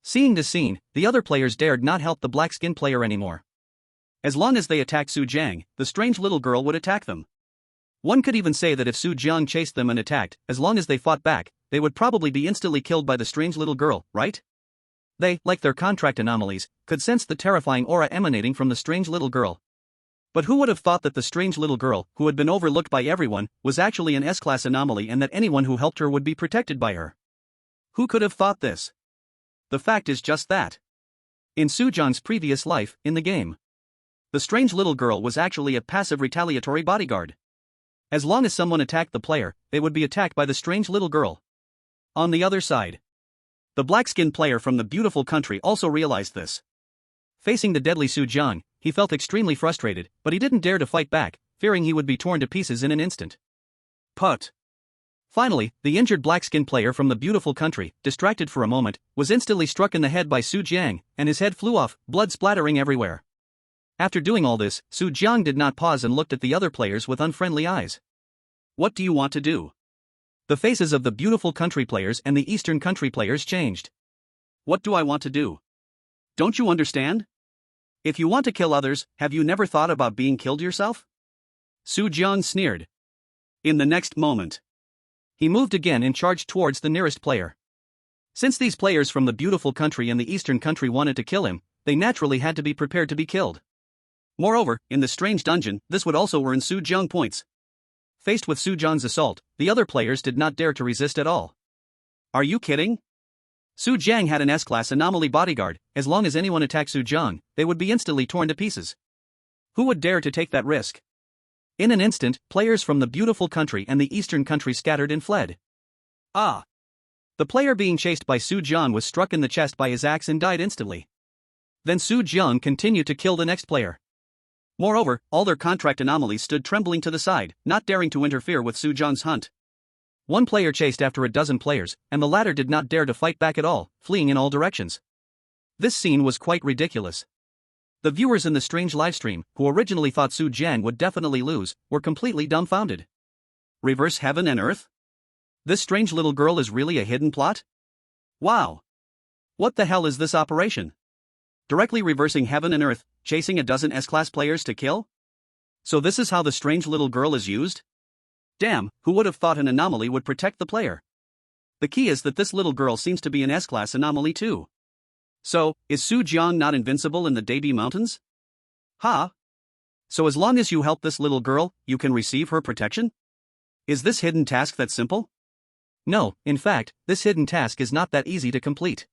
Speaker 1: Seeing this scene, the other players dared not help the black-skinned player anymore. As long as they attacked Su Jiang, the strange little girl would attack them. One could even say that if Su Jiang chased them and attacked, as long as they fought back, they would probably be instantly killed by the strange little girl, right? They, like their contract anomalies, could sense the terrifying aura emanating from the strange little girl. But who would have thought that the strange little girl, who had been overlooked by everyone, was actually an S-class anomaly and that anyone who helped her would be protected by her? Who could have thought this? The fact is just that. In Su Jiang's previous life, in the game, the strange little girl was actually a passive retaliatory bodyguard. As long as someone attacked the player, they would be attacked by the strange little girl. On the other side, the black-skinned player from the beautiful country also realized this. Facing the deadly Su Jiang, he felt extremely frustrated, but he didn't dare to fight back, fearing he would be torn to pieces in an instant. Put. Finally, the injured black-skinned player from the beautiful country, distracted for a moment, was instantly struck in the head by Su Jiang, and his head flew off, blood splattering everywhere. After doing all this, Su Jiang did not pause and looked at the other players with unfriendly eyes. "What do you want to do?" The faces of the beautiful country players and the eastern country players changed. "What do I want to do? Don't you understand? If you want to kill others, have you never thought about being killed yourself?" Su Jiang sneered. In the next moment, he moved again and charged towards the nearest player. Since these players from the beautiful country and the eastern country wanted to kill him, they naturally had to be prepared to be killed. Moreover, in the strange dungeon, this would also earn Su Jiang points. Faced with Su Jiang's assault, the other players did not dare to resist at all. Are you kidding? Su Jiang had an S-class anomaly bodyguard. As long as anyone attacked Su Jiang, they would be instantly torn to pieces. Who would dare to take that risk? In an instant, players from the beautiful country and the eastern country scattered and fled. The player being chased by Su Jiang was struck in the chest by his axe and died instantly. Then Su Jiang continued to kill the next player. Moreover, all their contract anomalies stood trembling to the side, not daring to interfere with Su Jiang's hunt. One player chased after a dozen players, and the latter did not dare to fight back at all, fleeing in all directions. This scene was quite ridiculous. The viewers in the strange livestream, who originally thought Su Jiang would definitely lose, were completely dumbfounded. Reverse heaven and earth? This strange little girl is really a hidden plot? Wow! What the hell is this operation? Directly reversing heaven and earth, chasing a dozen S-class players to kill? So this is how the strange little girl is used? Damn, who would have thought an anomaly would protect the player? The key is that this little girl seems to be an S-class anomaly too. So, is Su Jiang not invincible in the Debi Mountains? Ha! So as long as you help this little girl, you can receive her protection? Is this hidden task that simple? No, in fact, this hidden task is not that easy to complete.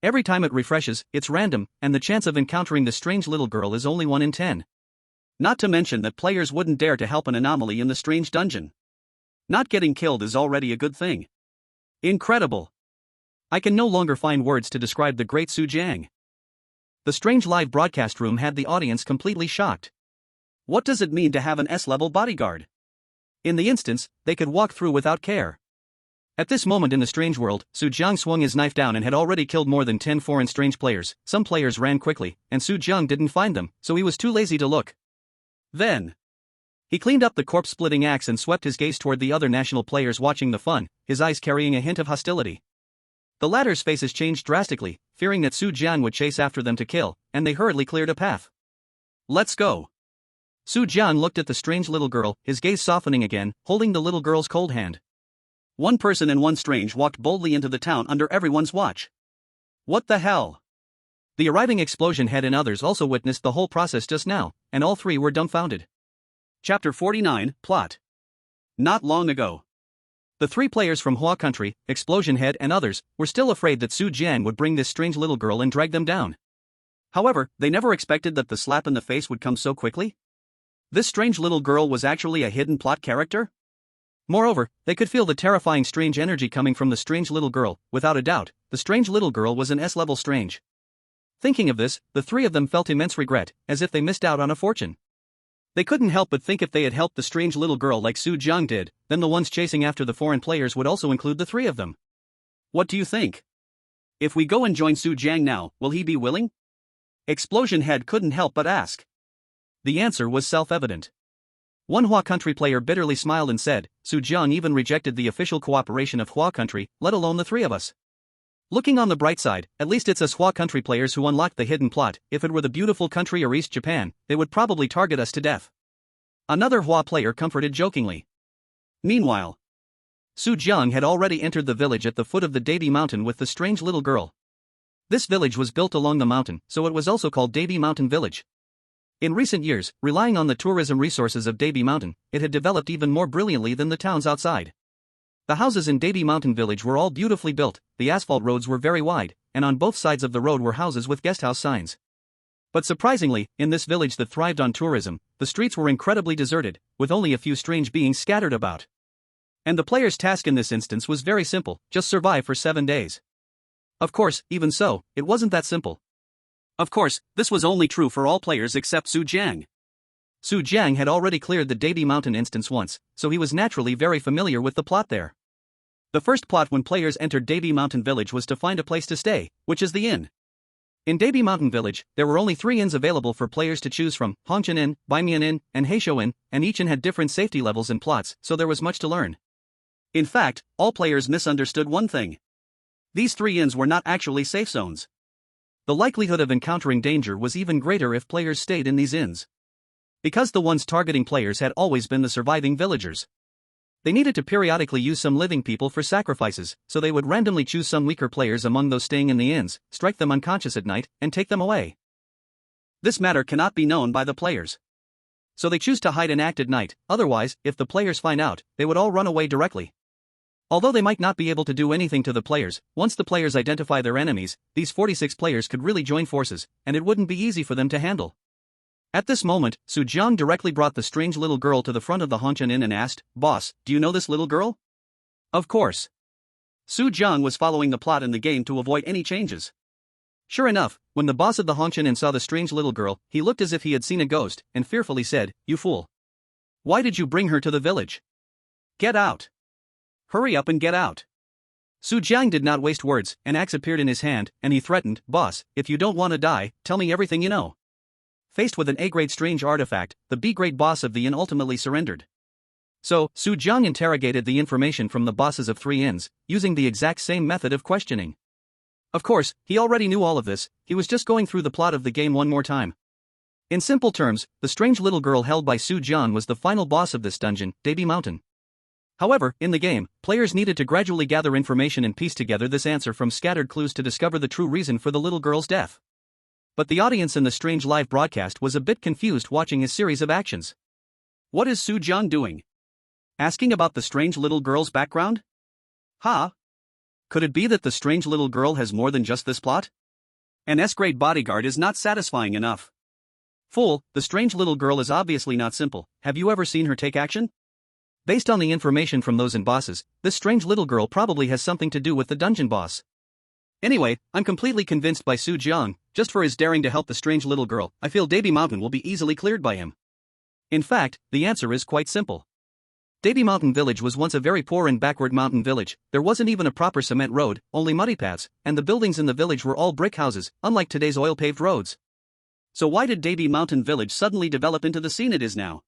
Speaker 1: Every time it refreshes, it's random, and the chance of encountering the strange little girl is only 1 in 10. Not to mention that players wouldn't dare to help an anomaly in the strange dungeon. Not getting killed is already a good thing. Incredible! I can no longer find words to describe the great Su Jiang. The strange live broadcast room had the audience completely shocked. What does it mean to have an S-level bodyguard? In the instance, they could walk through without care. At this moment in the strange world, Su Jiang swung his knife down and had already killed more than 10 foreign strange players. Some players ran quickly, and Su Jiang didn't find them, so he was too lazy to look. Then, he cleaned up the corpse-splitting axe and swept his gaze toward the other national players watching the fun, his eyes carrying a hint of hostility. The latter's faces changed drastically, fearing that Su Jiang would chase after them to kill, and they hurriedly cleared a path. Let's go. Su Jiang looked at the strange little girl, his gaze softening again, holding the little girl's cold hand. One person and one strange walked boldly into the town under everyone's watch. What the hell? The arriving explosion head and others also witnessed the whole process just now, and all three were dumbfounded. Chapter 49, Plot. Not long ago. The 3 players from Hua Country, Explosion Head and others, were still afraid that Su Jiang would bring this strange little girl and drag them down. However, they never expected that the slap in the face would come so quickly. This strange little girl was actually a hidden plot character? Moreover, they could feel the terrifying strange energy coming from the strange little girl. Without a doubt, the strange little girl was an S-level strange. Thinking of this, the 3 of them felt immense regret, as if they missed out on a fortune. They couldn't help but think if they had helped the strange little girl like Su Jiang did, then the ones chasing after the foreign players would also include the 3 of them. What do you think? If we go and join Su Jiang now, will he be willing? Explosion Head couldn't help but ask. The answer was self-evident. One Hua Country player bitterly smiled and said, Su Jiang even rejected the official cooperation of Hua Country, let alone the 3 of us. Looking on the bright side, at least it's us Hua Country players who unlocked the hidden plot. If it were the beautiful country or East Japan, they would probably target us to death. Another Hua player comforted jokingly. Meanwhile, Su Jiang had already entered the village at the foot of the Debi Mountain with the strange little girl. This village was built along the mountain, so it was also called Debi Mountain Village. In recent years, relying on the tourism resources of Debi Mountain, it had developed even more brilliantly than the towns outside. The houses in Debi Mountain Village were all beautifully built, the asphalt roads were very wide, and on both sides of the road were houses with guesthouse signs. But surprisingly, in this village that thrived on tourism, the streets were incredibly deserted, with only a few strange beings scattered about. And the player's task in this instance was very simple, just survive for 7 days. Of course, even so, it wasn't that simple. Of course, this was only true for all players except Su Jiang. Su Jiang had already cleared the Debi Mountain instance once, so he was naturally very familiar with the plot there. The first plot when players entered Debi Mountain Village was to find a place to stay, which is the inn. In Debi Mountain Village, there were only 3 inns available for players to choose from, Hongqian Inn, Baimian Inn, and Heishou Inn, and each inn had different safety levels and plots, so there was much to learn. In fact, all players misunderstood one thing. These 3 inns were not actually safe zones. The likelihood of encountering danger was even greater if players stayed in these inns. Because the ones targeting players had always been the surviving villagers. They needed to periodically use some living people for sacrifices, so they would randomly choose some weaker players among those staying in the inns, strike them unconscious at night, and take them away. This matter cannot be known by the players. So they choose to hide and act at night, otherwise, if the players find out, they would all run away directly. Although they might not be able to do anything to the players, once the players identify their enemies, these 46 players could really join forces, and it wouldn't be easy for them to handle. At this moment, Su Jiang directly brought the strange little girl to the front of the Hongqian Inn and asked, "Boss, do you know this little girl?" Of course. Su Jiang was following the plot in the game to avoid any changes. Sure enough, when the boss of the Hongshin saw the strange little girl, he looked as if he had seen a ghost, and fearfully said, "You fool. Why did you bring her to the village? Get out. Hurry up and get out." Su Jiang did not waste words. An axe appeared in his hand, and he threatened, "Boss, if you don't want to die, tell me everything you know." Faced with an A-grade strange artifact, the B-grade boss of the Inn ultimately surrendered. So, Su Jiang interrogated the information from the bosses of 3 inns, using the exact same method of questioning. Of course, he already knew all of this, he was just going through the plot of the game one more time. In simple terms, the strange little girl held by Su Jiang was the final boss of this dungeon, Baby Mountain. However, in the game, players needed to gradually gather information and piece together this answer from scattered clues to discover the true reason for the little girl's death. But the audience in the strange live broadcast was a bit confused watching his series of actions. What is Su Jiang doing? Asking about the strange little girl's background? Ha! Could it be that the strange little girl has more than just this plot? An S-grade bodyguard is not satisfying enough. Fool, the strange little girl is obviously not simple. Have you ever seen her take action? Based on the information from those in bosses, this strange little girl probably has something to do with the dungeon boss. Anyway, I'm completely convinced by Su Jiang. Just for his daring to help the strange little girl, I feel Baby Mountain will be easily cleared by him. In fact, the answer is quite simple. Baby Mountain Village was once a very poor and backward mountain village. There wasn't even a proper cement road, only muddy paths, and the buildings in the village were all brick houses, unlike today's oil-paved roads. So why did Baby Mountain Village suddenly develop into the scene it is now?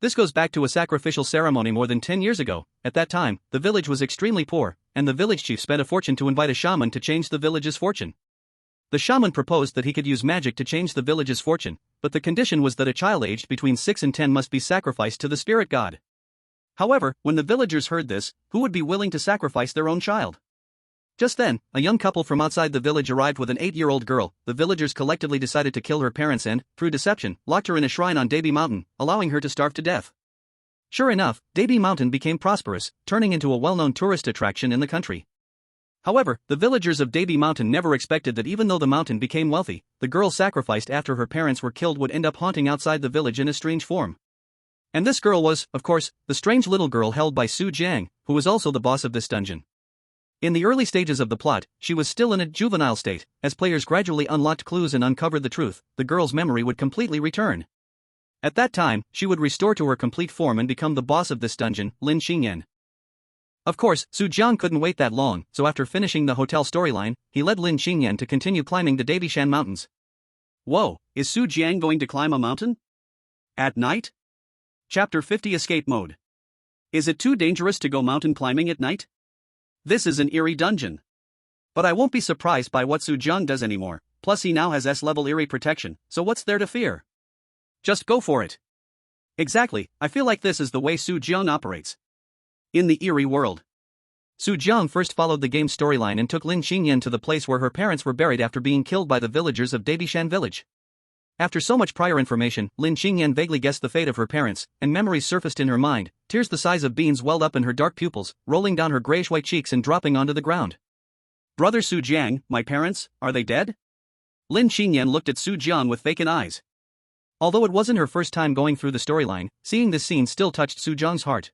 Speaker 1: This goes back to a sacrificial ceremony more than 10 years ago. At that time, the village was extremely poor, and the village chief spent a fortune to invite a shaman to change the village's fortune. The shaman proposed that he could use magic to change the village's fortune, but the condition was that a child aged between 6 and 10 must be sacrificed to the spirit god. However, when the villagers heard this, who would be willing to sacrifice their own child? Just then, a young couple from outside the village arrived with an 8-year-old girl. The villagers collectively decided to kill her parents and, through deception, locked her in a shrine on Baby Mountain, allowing her to starve to death. Sure enough, Baby Mountain became prosperous, turning into a well-known tourist attraction in the country. However, the villagers of Baby Mountain never expected that even though the mountain became wealthy, the girl sacrificed after her parents were killed would end up haunting outside the village in a strange form. And this girl was, of course, the strange little girl held by Su Jiang, who was also the boss of this dungeon. In the early stages of the plot, she was still in a juvenile state. As players gradually unlocked clues and uncovered the truth, the girl's memory would completely return. At that time, she would restore to her complete form and become the boss of this dungeon, Lin Xingyan. Of course, Su Jiang couldn't wait that long, so after finishing the hotel storyline, he led Lin Xingyan to continue climbing the Davishan Mountains. Whoa, is Su Jiang going to climb a mountain? At night? Chapter 50 Escape Mode. Is it too dangerous to go mountain climbing at night? This is an eerie dungeon. But I won't be surprised by what Su Jiang does anymore, plus he now has S-level eerie protection, so what's there to fear? Just go for it. Exactly, I feel like this is the way Su Jiang operates. In the eerie world. Su Jiang first followed the game's storyline and took Lin Xingyan to the place where her parents were buried after being killed by the villagers of Davishan village. After so much prior information, Lin Xingyan vaguely guessed the fate of her parents, and memories surfaced in her mind. Tears the size of beans welled up in her dark pupils, rolling down her grayish-white cheeks and dropping onto the ground. Brother Su Jiang, my parents, are they dead? Lin Xingyan looked at Su Jiang with vacant eyes. Although it wasn't her first time going through the storyline, seeing this scene still touched Su Jiang's heart.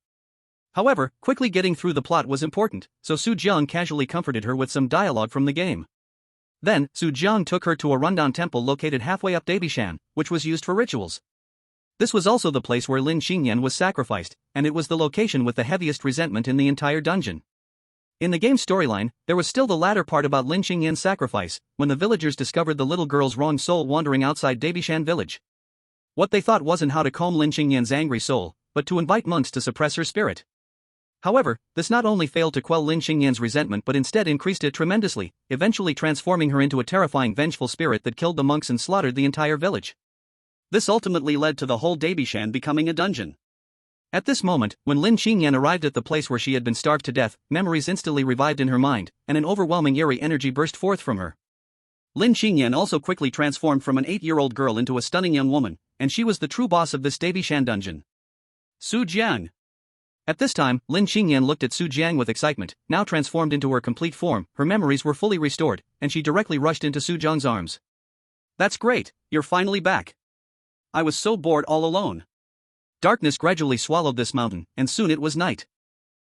Speaker 1: However, quickly getting through the plot was important, so Su Jiang casually comforted her with some dialogue from the game. Then, Su Jiang took her to a rundown temple located halfway up Davishan, which was used for rituals. This was also the place where Lin Xingyan was sacrificed, and it was the location with the heaviest resentment in the entire dungeon. In the game's storyline, there was still the latter part about Lin Xingyan's sacrifice, when the villagers discovered the little girl's wrong soul wandering outside Davishan village. What they thought wasn't how to calm Lin Xingyan's angry soul, but to invite monks to suppress her spirit. However, this not only failed to quell Lin Xingyan's resentment but instead increased it tremendously, eventually transforming her into a terrifying vengeful spirit that killed the monks and slaughtered the entire village. This ultimately led to the whole Davishan becoming a dungeon. At this moment, when Lin Xingyan arrived at the place where she had been starved to death, memories instantly revived in her mind, and an overwhelming eerie energy burst forth from her. Lin Xingyan also quickly transformed from an 8-year-old girl into a stunning young woman, and she was the true boss of this Davishan dungeon. Su Jiang. At this time, Lin Xingyan looked at Su Jiang with excitement. Now transformed into her complete form, her memories were fully restored, and she directly rushed into Su Jiang's arms. That's great, you're finally back. I was so bored all alone. Darkness gradually swallowed this mountain, and soon it was night.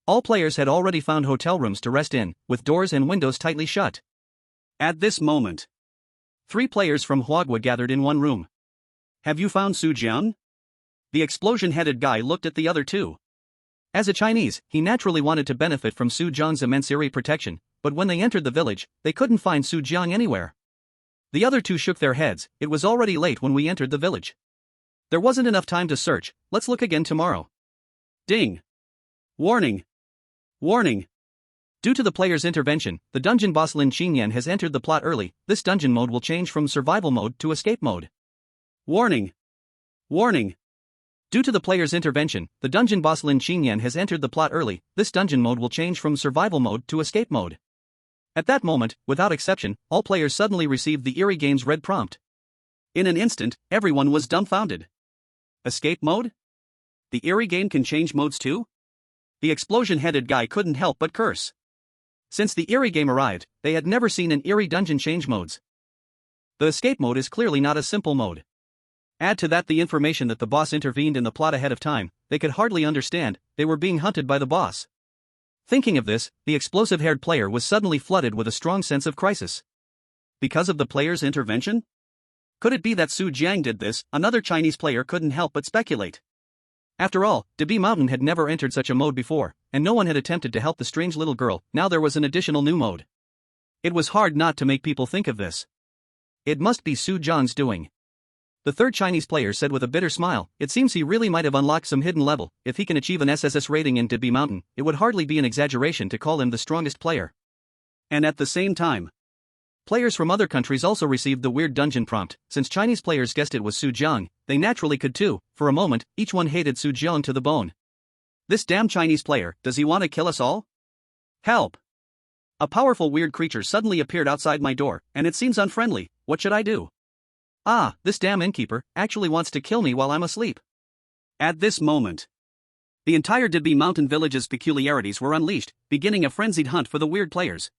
Speaker 1: All players had already found hotel rooms to rest in, with doors and windows tightly shut. At this moment, 3 players from Huagua gathered in one room. Have you found Su Jiang? The explosion-headed guy looked at the other two. As a Chinese, he naturally wanted to benefit from Su Jiang's immense Erie protection, but when they entered the village, they couldn't find Su Jiang anywhere. The other two shook their heads. It was already late when we entered the village. There wasn't enough time to search. Let's look again tomorrow. Ding. Warning. Warning. Due to the player's intervention, the dungeon boss Lin Qingyan has entered the plot early. This dungeon mode will change from survival mode to escape mode. Warning. Warning. Due to the player's intervention, the dungeon boss Lin Qingyan has entered the plot early. This dungeon mode will change from survival mode to escape mode. At that moment, without exception, all players suddenly received the Eerie Game's red prompt. In an instant, everyone was dumbfounded. Escape mode? The Eerie Game can change modes too? The explosion-headed guy couldn't help but curse. Since the Eerie Game arrived, they had never seen an Eerie dungeon change modes. The escape mode is clearly not a simple mode. Add to that the information that the boss intervened in the plot ahead of time. They could hardly understand. They were being hunted by the boss. Thinking of this, the explosive-haired player was suddenly flooded with a strong sense of crisis. Because of the player's intervention? Could it be that Su Jiang did this? Another Chinese player couldn't help but speculate. After all, Debi Mountain had never entered such a mode before, and no one had attempted to help the strange little girl. Now there was an additional new mode. It was hard not to make people think of this. It must be Su Jiang's doing. The third Chinese player said with a bitter smile, it seems he really might have unlocked some hidden level. If he can achieve an SSS rating in Debi Mountain, it would hardly be an exaggeration to call him the strongest player. And at the same time, players from other countries also received the weird dungeon prompt. Since Chinese players guessed it was Su Jiang, they naturally could too. For a moment, each one hated Su Jiang to the bone. This damn Chinese player, does he want to kill us all? Help! A powerful weird creature suddenly appeared outside my door, and it seems unfriendly. What should I do? Ah, this damn innkeeper actually wants to kill me while I'm asleep. At this moment, the entire Debi Mountain village's peculiarities were unleashed, beginning a frenzied hunt for the weird players.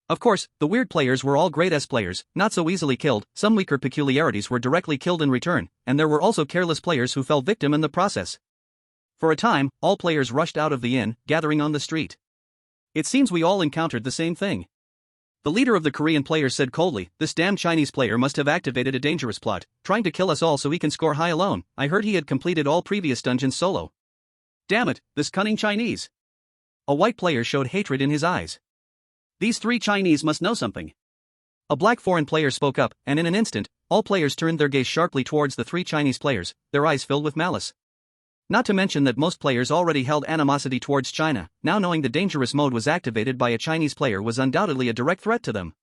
Speaker 1: Of course, the weird players were all great S players, not so easily killed. Some weaker peculiarities were directly killed in return, and there were also careless players who fell victim in the process. For a time, all players rushed out of the inn, gathering on the street. It seems we all encountered the same thing. The leader of the Korean players said coldly, this damn Chinese player must have activated a dangerous plot, trying to kill us all so he can score high alone. I heard he had completed all previous dungeons solo. Damn it, this cunning Chinese. A white player showed hatred in his eyes. These 3 Chinese must know something. A black foreign player spoke up, and in an instant, all players turned their gaze sharply towards the 3 Chinese players, their eyes filled with malice. Not to mention that most players already held animosity towards China. Now knowing the dangerous mode was activated by a Chinese player was undoubtedly a direct threat to them.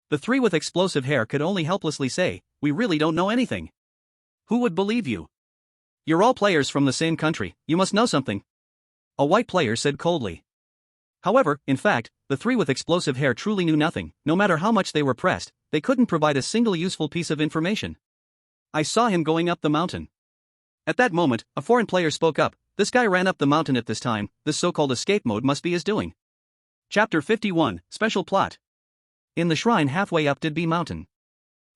Speaker 1: The 3 with explosive hair could only helplessly say, we really don't know anything. Who would believe you? You're all players from the same country, you must know something. A white player said coldly. However, in fact, the 3 with explosive hair truly knew nothing. No matter how much they were pressed, they couldn't provide a single useful piece of information. I saw him going up the mountain. At that moment, a foreign player spoke up. This guy ran up the mountain at this time. This so-called escape mode must be his doing. Chapter 51, Special Plot. In the shrine halfway up Debi Mountain.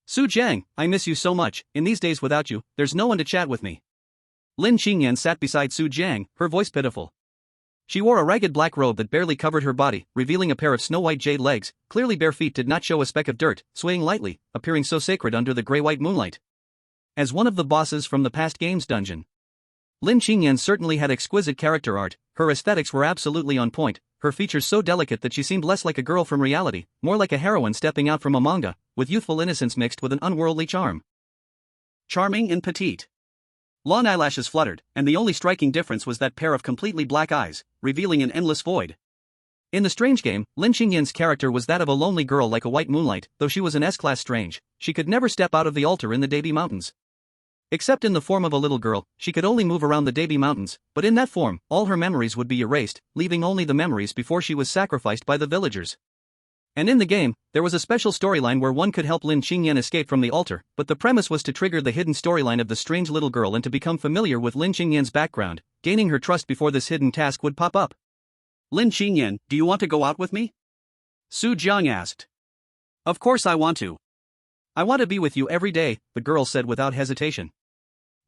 Speaker 1: Su Jiang, I miss you so much. In these days without you, there's no one to chat with me. Lin Qingyan sat beside Su Jiang, her voice pitiful. She wore a ragged black robe that barely covered her body, revealing a pair of snow-white jade legs. Clearly bare feet did not show a speck of dirt, swaying lightly, appearing so sacred under the gray-white moonlight. As one of the bosses from the past game's dungeon, Lin Qingyan certainly had exquisite character art. Her aesthetics were absolutely on point, her features so delicate that she seemed less like a girl from reality, more like a heroine stepping out from a manga, with youthful innocence mixed with an unworldly charm. Charming and petite. Long eyelashes fluttered, and the only striking difference was that pair of completely black eyes, revealing an endless void. In the strange game, Lin Qingyan's character was that of a lonely girl like a white moonlight. Though she was an S-class strange, she could never step out of the altar in the Debi Mountains. Except in the form of a little girl, she could only move around the Debi Mountains, but in that form, all her memories would be erased, leaving only the memories before she was sacrificed by the villagers. And in the game, there was a special storyline where one could help Lin Qingyan escape from the altar, but the premise was to trigger the hidden storyline of the strange little girl and to become familiar with Lin Qingyan's background, gaining her trust before this hidden task would pop up. Lin Qingyan, do you want to go out with me? Su Jiang asked. Of course I want to. I want to be with you every day, the girl said without hesitation.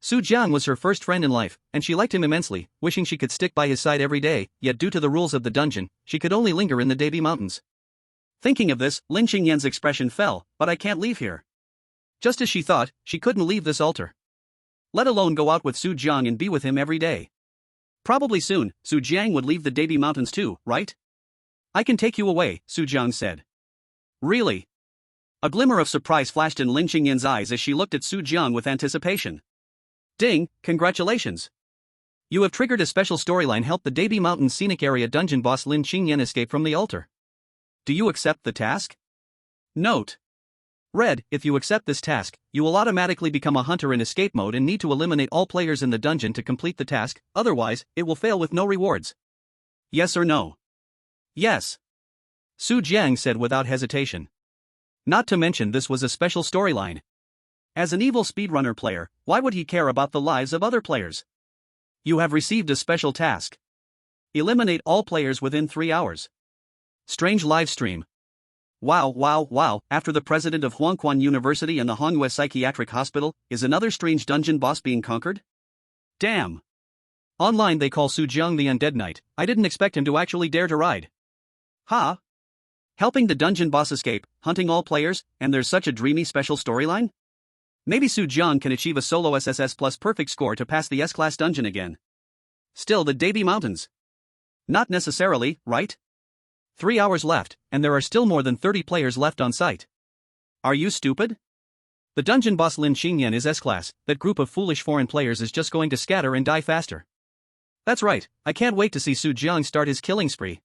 Speaker 1: Su Jiang was her first friend in life, and she liked him immensely, wishing she could stick by his side every day, yet due to the rules of the dungeon, she could only linger in the Debi Mountains. Thinking of this, Lin Qingyan's expression fell, but I can't leave here. Just as she thought, she couldn't leave this altar. Let alone go out with Su Jiang and be with him every day. Probably soon, Su Jiang would leave the Dabi Mountains too, right? I can take you away, Su Jiang said. Really? A glimmer of surprise flashed in Lin Qingyan's eyes as she looked at Su Jiang with anticipation. Ding, congratulations. You have triggered a special storyline help the Dabi Mountain scenic area dungeon boss Lin Qingyan escape from the altar. Do you accept the task? Note. Read, if you accept this task, you will automatically become a hunter in escape mode and need to eliminate all players in the dungeon to complete the task, otherwise, it will fail with no rewards. Yes or no? Yes. Su Jiang said without hesitation. Not to mention this was a special storyline. As an evil speedrunner player, why would he care about the lives of other players? You have received a special task. Eliminate all players within 3 hours. Strange livestream. Wow, after the president of Huangquan University and the Hongwe Psychiatric Hospital, is another strange dungeon boss being conquered? Damn. Online they call Su Jiang the Undead Knight. I didn't expect him to actually dare to ride. Huh? Helping the dungeon boss escape, hunting all players, and there's such a dreamy special storyline? Maybe Su Jiang can achieve a solo SSS plus perfect score to pass the S-class dungeon again. Still the Dabi Mountains. Not necessarily, right? 3 hours left, and there are still more than 30 players left on site. Are you stupid? The dungeon boss Lin Qingyan is S-class, that group of foolish foreign players is just going to scatter and die faster. That's right, I can't wait to see Su Jiang start his killing spree.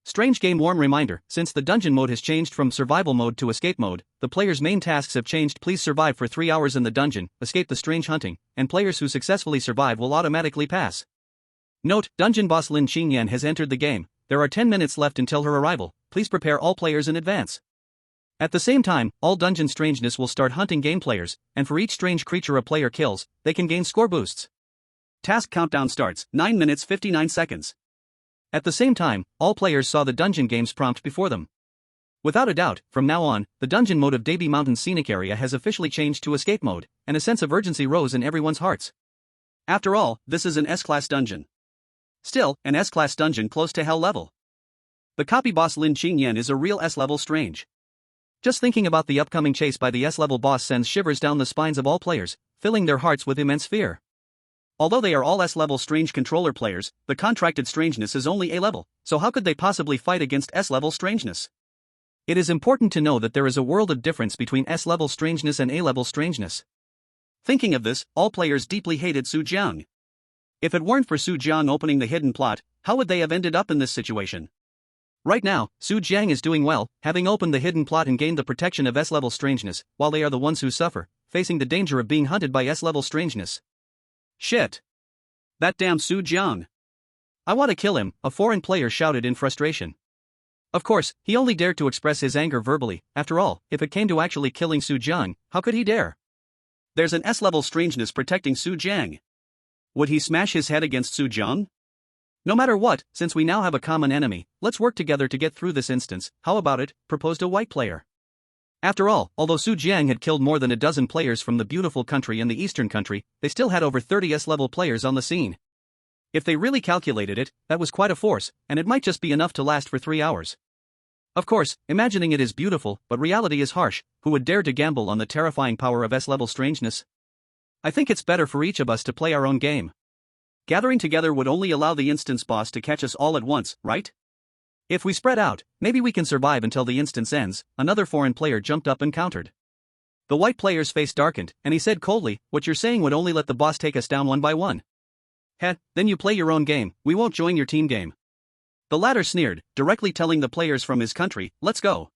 Speaker 1: Strange game warm reminder, since the dungeon mode has changed from survival mode to escape mode, the players' main tasks have changed. Please survive for 3 hours in the dungeon, escape the strange hunting, and players who successfully survive will automatically pass. Note, dungeon boss Lin Qingyan has entered the game. There are 10 minutes left until her arrival, please prepare all players in advance. At the same time, all dungeon strangeness will start hunting game players, and for each strange creature a player kills, they can gain score boosts. Task countdown starts, 9 minutes 59 seconds. At the same time, all players saw the dungeon games prompt before them. Without a doubt, from now on, the dungeon mode of Dabi Mountain scenic area has officially changed to escape mode, and a sense of urgency rose in everyone's hearts. After all, this is an S-class dungeon. Still, an S-class dungeon close to hell level. The copy boss Lin Qingyan is a real S-level strange. Just thinking about the upcoming chase by the S-level boss sends shivers down the spines of all players, filling their hearts with immense fear. Although they are all S-level strange controller players, the contracted strangeness is only A-level, so how could they possibly fight against S-level strangeness? It is important to know that there is a world of difference between S-level strangeness and A-level strangeness. Thinking of this, all players deeply hated Su Jiang. If it weren't for Su Jiang opening the hidden plot, how would they have ended up in this situation? Right now, Su Jiang is doing well, having opened the hidden plot and gained the protection of S-level strangeness, while they are the ones who suffer, facing the danger of being hunted by S-level strangeness. Shit. That damn Su Jiang. I want to kill him, a foreign player shouted in frustration. Of course, he only dared to express his anger verbally. After all, if it came to actually killing Su Jiang, how could he dare? There's an S-level strangeness protecting Su Jiang. Would he smash his head against Su Jiang? No matter what, since we now have a common enemy, let's work together to get through this instance. How about it? Proposed a white player. After all, although Su Jiang had killed more than a dozen players from the beautiful country and the eastern country, they still had over 30 S-level players on the scene. If they really calculated it, that was quite a force, and it might just be enough to last for 3 hours. Of course, imagining it is beautiful, but reality is harsh. Who would dare to gamble on the terrifying power of S-level strangeness? I think it's better for each of us to play our own game. Gathering together would only allow the instance boss to catch us all at once, right? If we spread out, maybe we can survive until the instance ends. Another foreign player jumped up and countered. The white player's face darkened, and he said coldly, what you're saying would only let the boss take us down one by one. Heh, then you play your own game, we won't join your team game. The latter sneered, directly telling the players from his country, let's go.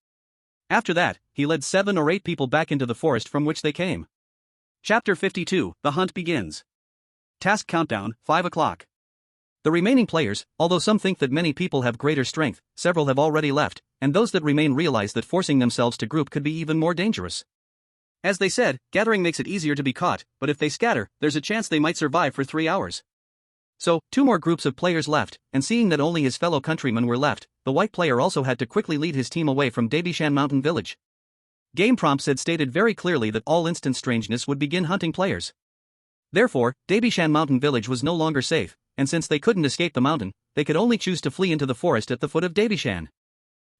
Speaker 1: After that, he led 7 or 8 people back into the forest from which they came. Chapter 52, The Hunt Begins. Task countdown, 5 o'clock. The remaining players, although some think that many people have greater strength, several have already left, and those that remain realize that forcing themselves to group could be even more dangerous. As they said, gathering makes it easier to be caught, but if they scatter, there's a chance they might survive for 3 hours. So, 2 more groups of players left, and seeing that only his fellow countrymen were left, the white player also had to quickly lead his team away from Dabishan Mountain Village. Game prompts had stated very clearly that all instant strangeness would begin hunting players. Therefore, Dabishan Mountain Village was no longer safe, and since they couldn't escape the mountain, they could only choose to flee into the forest at the foot of Dabishan.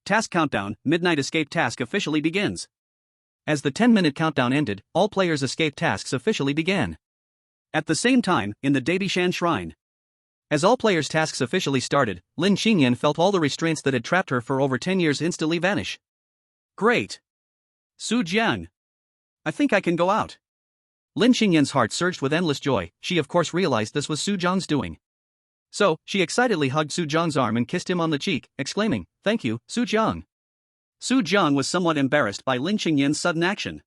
Speaker 1: Task countdown, midnight escape task officially begins. As the 10-minute countdown ended, all players' escape tasks officially began. At the same time, in the Dabishan Shrine. As all players' tasks officially started, Lin Qingyan felt all the restraints that had trapped her for over 10 years instantly vanish. Great! Su Jiang! I think I can go out. Lin Qingyan's heart surged with endless joy. She of course realized this was Su Jiang's doing. So, she excitedly hugged Su Jiang's arm and kissed him on the cheek, exclaiming, "Thank you, Su Jiang." Su Jiang was somewhat embarrassed by Lin Qingyan's sudden action.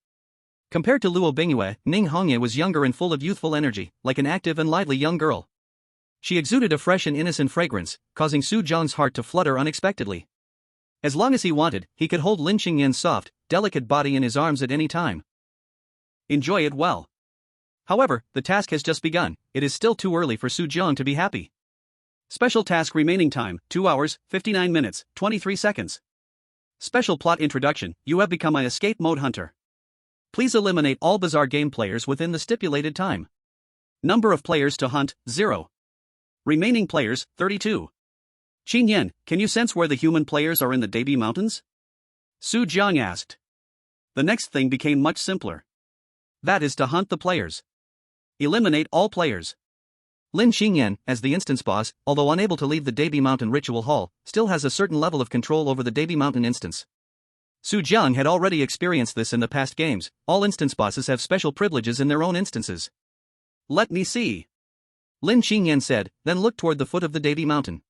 Speaker 1: Compared to Luo Bingyue, Ning Hongye was younger and full of youthful energy, like an active and lively young girl. She exuded a fresh and innocent fragrance, causing Su Jiang's heart to flutter unexpectedly. As long as he wanted, he could hold Lin Qingyan's soft, delicate body in his arms at any time. Enjoy it well. However, the task has just begun. It is still too early for Su Jiang to be happy. Special task remaining time, 2 hours, 59 minutes, 23 seconds. Special plot introduction, you have become an escape mode hunter. Please eliminate all bizarre game players within the stipulated time. Number of players to hunt, 0. Remaining players, 32. Qingyan, can you sense where the human players are in the Dabi Mountains? Su Jiang asked. The next thing became much simpler. That is to hunt the players. Eliminate all players. Lin Qingyan, as the instance boss, although unable to leave the Dabi Mountain Ritual Hall, still has a certain level of control over the Dabi Mountain instance. Su Jiang had already experienced this in the past games. All instance bosses have special privileges in their own instances. Let me see. Lin Qingyan said, then looked toward the foot of the Dabi Mountain.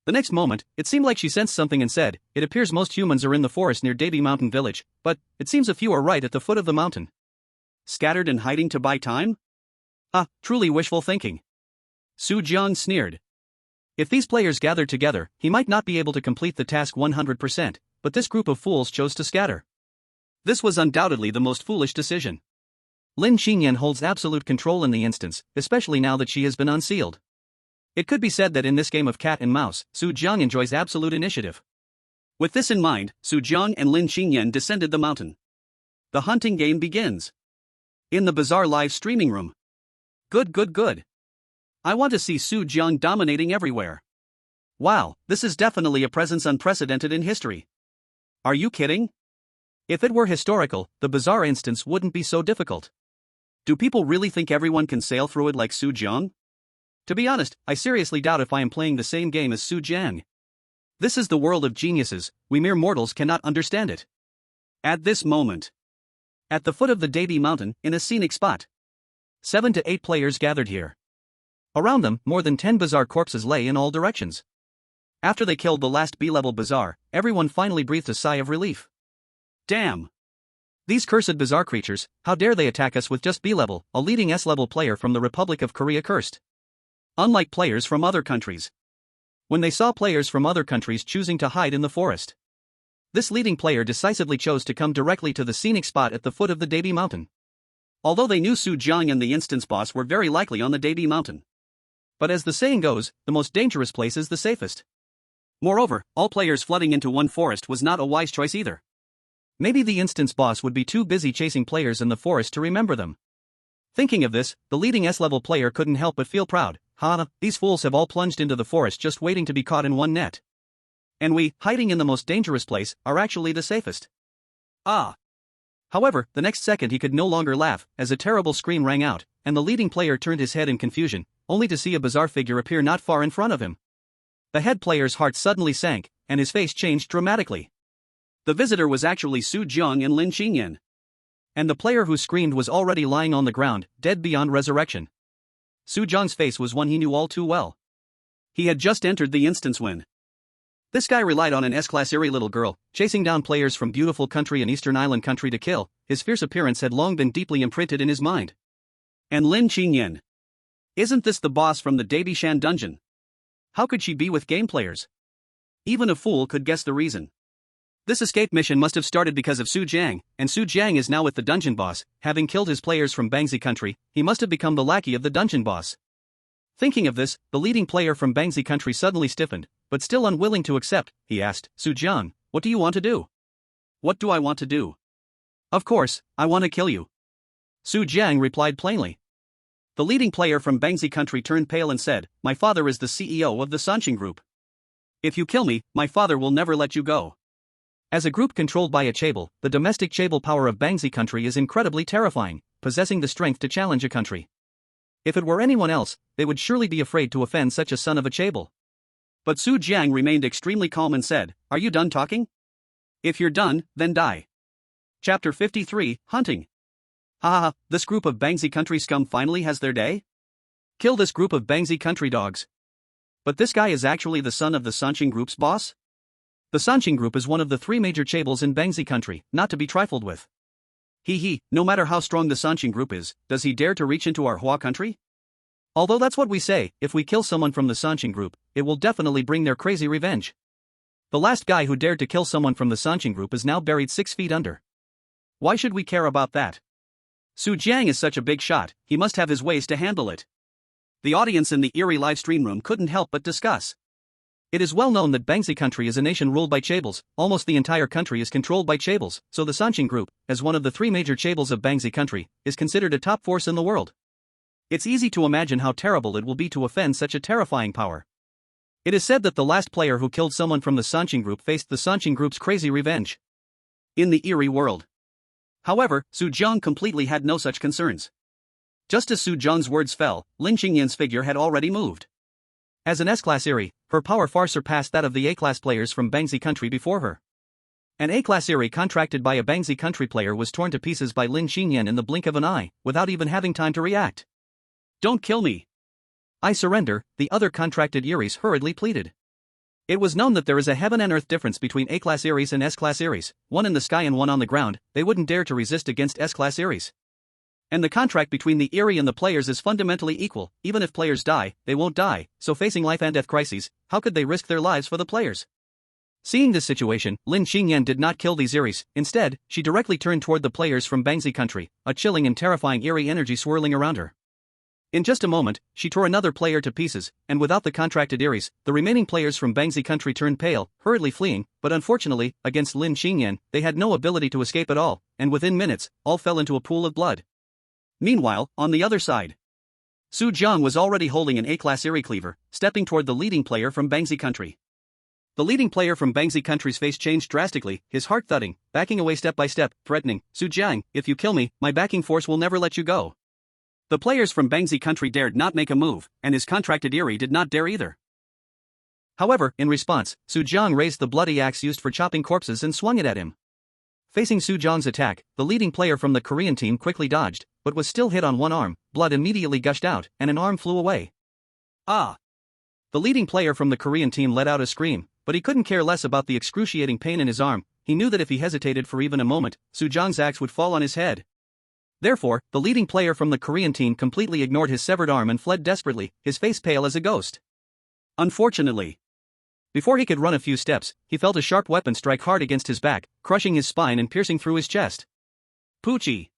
Speaker 1: The next moment, it seemed like she sensed something and said, "It appears most humans are in the forest near Dabi Mountain Village, but it seems a few are right at the foot of the mountain. Scattered and hiding to buy time? Ah, truly wishful thinking." Su Jiang sneered. If these players gathered together, he might not be able to complete the task 100%, but this group of fools chose to scatter. This was undoubtedly the most foolish decision. Lin Qingyan holds absolute control in the instance, especially now that she has been unsealed. It could be said that in this game of cat and mouse, Su Jiang enjoys absolute initiative. With this in mind, Su Jiang and Lin Qingyan descended the mountain. The hunting game begins. In the bizarre live streaming room. Good. I want to see Su Jiang dominating everywhere. Wow, this is definitely a presence unprecedented in history. Are you kidding? If it were historical, the bizarre instance wouldn't be so difficult. Do people really think everyone can sail through it like Su Jiang? To be honest, I seriously doubt if I am playing the same game as Su Jiang. This is the world of geniuses, we mere mortals cannot understand it. At this moment. At the foot of the Dabi Mountain, in a scenic spot. 7 to 8 players gathered here. Around them, more than 10 bizarre corpses lay in all directions. After they killed the last B-level bizarre, everyone finally breathed a sigh of relief. Damn! These cursed bizarre creatures, how dare they attack us with just B-level, a leading S-level player from the Republic of Korea cursed. Unlike players from other countries. When they saw players from other countries choosing to hide in the forest. This leading player decisively chose to come directly to the scenic spot at the foot of the Dabi Mountain. Although they knew Su Jiang and the instance boss were very likely on the Dabi Mountain. But as the saying goes, the most dangerous place is the safest. Moreover, all players flooding into one forest was not a wise choice either. Maybe the instance boss would be too busy chasing players in the forest to remember them. Thinking of this, the leading S-level player couldn't help but feel proud. These fools have all plunged into the forest just waiting to be caught in one net. And we, hiding in the most dangerous place, are actually the safest. Ah! However, the next second he could no longer laugh, as a terrible scream rang out, and the leading player turned his head in confusion, only to see a bizarre figure appear not far in front of him. The head player's heart suddenly sank, and his face changed dramatically. The visitor was actually Su Jiang and Lin Qingyan. And the player who screamed was already lying on the ground, dead beyond resurrection. Su Jiang's face was one he knew all too well. He had just entered the instance when. This guy relied on an S-class eerie little girl, chasing down players from beautiful country and Eastern Island country to kill. His fierce appearance had long been deeply imprinted in his mind. And Lin Qingyan. Isn't this the boss from the Dabishan dungeon? How could she be with game players? Even a fool could guess the reason. This escape mission must have started because of Su Jiang, and Su Jiang is now with the dungeon boss. Having killed his players from Bangzi country, he must have become the lackey of the dungeon boss. Thinking of this, the leading player from Bangzi country suddenly stiffened, but still unwilling to accept, he asked, "Su Jiang, what do you want to do?" "What do I want to do? Of course, I want to kill you." Su Jiang replied plainly. The leading player from Bangzi country turned pale and said, "My father is the CEO of the Sanqing Group. If you kill me, my father will never let you go." As a group controlled by a chaebol, the domestic chaebol power of Bangzi country is incredibly terrifying, possessing the strength to challenge a country. If it were anyone else, they would surely be afraid to offend such a son of a chaebol. But Su Jiang remained extremely calm and said, "Are you done talking? If you're done, then die." Chapter 53, Hunting. Haha, this group of Bangzi country scum finally has their day? Kill this group of Bangzi country dogs. But this guy is actually the son of the Sanqing group's boss? The Sanqing group is one of the three major chaebols in Bangzi country, not to be trifled with. No matter how strong the Sanqing group is, does he dare to reach into our Hua country? Although that's what we say, if we kill someone from the Sanqing group, it will definitely bring their crazy revenge. The last guy who dared to kill someone from the Sanqing group is now buried 6 feet under. Why should we care about that? Su Jiang is such a big shot, he must have his ways to handle it. The audience in the eerie live stream room couldn't help but discuss. It is well known that Bangzi country is a nation ruled by chaebols, almost the entire country is controlled by chaebols, so the Sanqing group, as one of the 3 major chaebols of Bangzi country, is considered a top force in the world. It's easy to imagine how terrible it will be to offend such a terrifying power. It is said that the last player who killed someone from the Sanqing group faced the Sanqing group's crazy revenge. In the eerie world. However, Su Jiang completely had no such concerns. Just as Su Jiang's words fell, Lin Qingyan's figure had already moved. As an S-class Eri, her power far surpassed that of the A-class players from Bangzi country before her. An A-class Eri contracted by a Bangzi country player was torn to pieces by Lin Qingyan in the blink of an eye, without even having time to react. "Don't kill me. I surrender," the other contracted Eris hurriedly pleaded. It was known that there is a heaven and earth difference between A-class Eris and S-class Eris, one in the sky and one on the ground. They wouldn't dare to resist against S-class Eris. And the contract between the Eri and the players is fundamentally equal. Even if players die, they won't die, so facing life and death crises, how could they risk their lives for the players? Seeing this situation, Lin Qingyan did not kill these Eris. Instead, she directly turned toward the players from Bangzi country, a chilling and terrifying Eri energy swirling around her. In just a moment, she tore another player to pieces, and without the contracted Eris, the remaining players from Bangzi country turned pale, hurriedly fleeing, but unfortunately, against Lin Qingyan, they had no ability to escape at all, and within minutes, all fell into a pool of blood. Meanwhile, on the other side, Su Jiang was already holding an A-class Eri cleaver, stepping toward the leading player from Bangzi country. The leading player from Bangzi country's face changed drastically, his heart thudding, backing away step by step, threatening, "Su Jiang, if you kill me, my backing force will never let you go." The players from Bangzi country dared not make a move, and his contracted Eri did not dare either. However, in response, Su Jiang raised the bloody axe used for chopping corpses and swung it at him. Facing Su Jiang's attack, the leading player from the Korean team quickly dodged, but was still hit on one arm. Blood immediately gushed out, and an arm flew away. Ah! The leading player from the Korean team let out a scream, but he couldn't care less about the excruciating pain in his arm. He knew that if he hesitated for even a moment, Su Jiang's axe would fall on his head. Therefore, the leading player from the Korean team completely ignored his severed arm and fled desperately, his face pale as a ghost. Unfortunately, before he could run a few steps, he felt a sharp weapon strike hard against his back, crushing his spine and piercing through his chest. Poochie!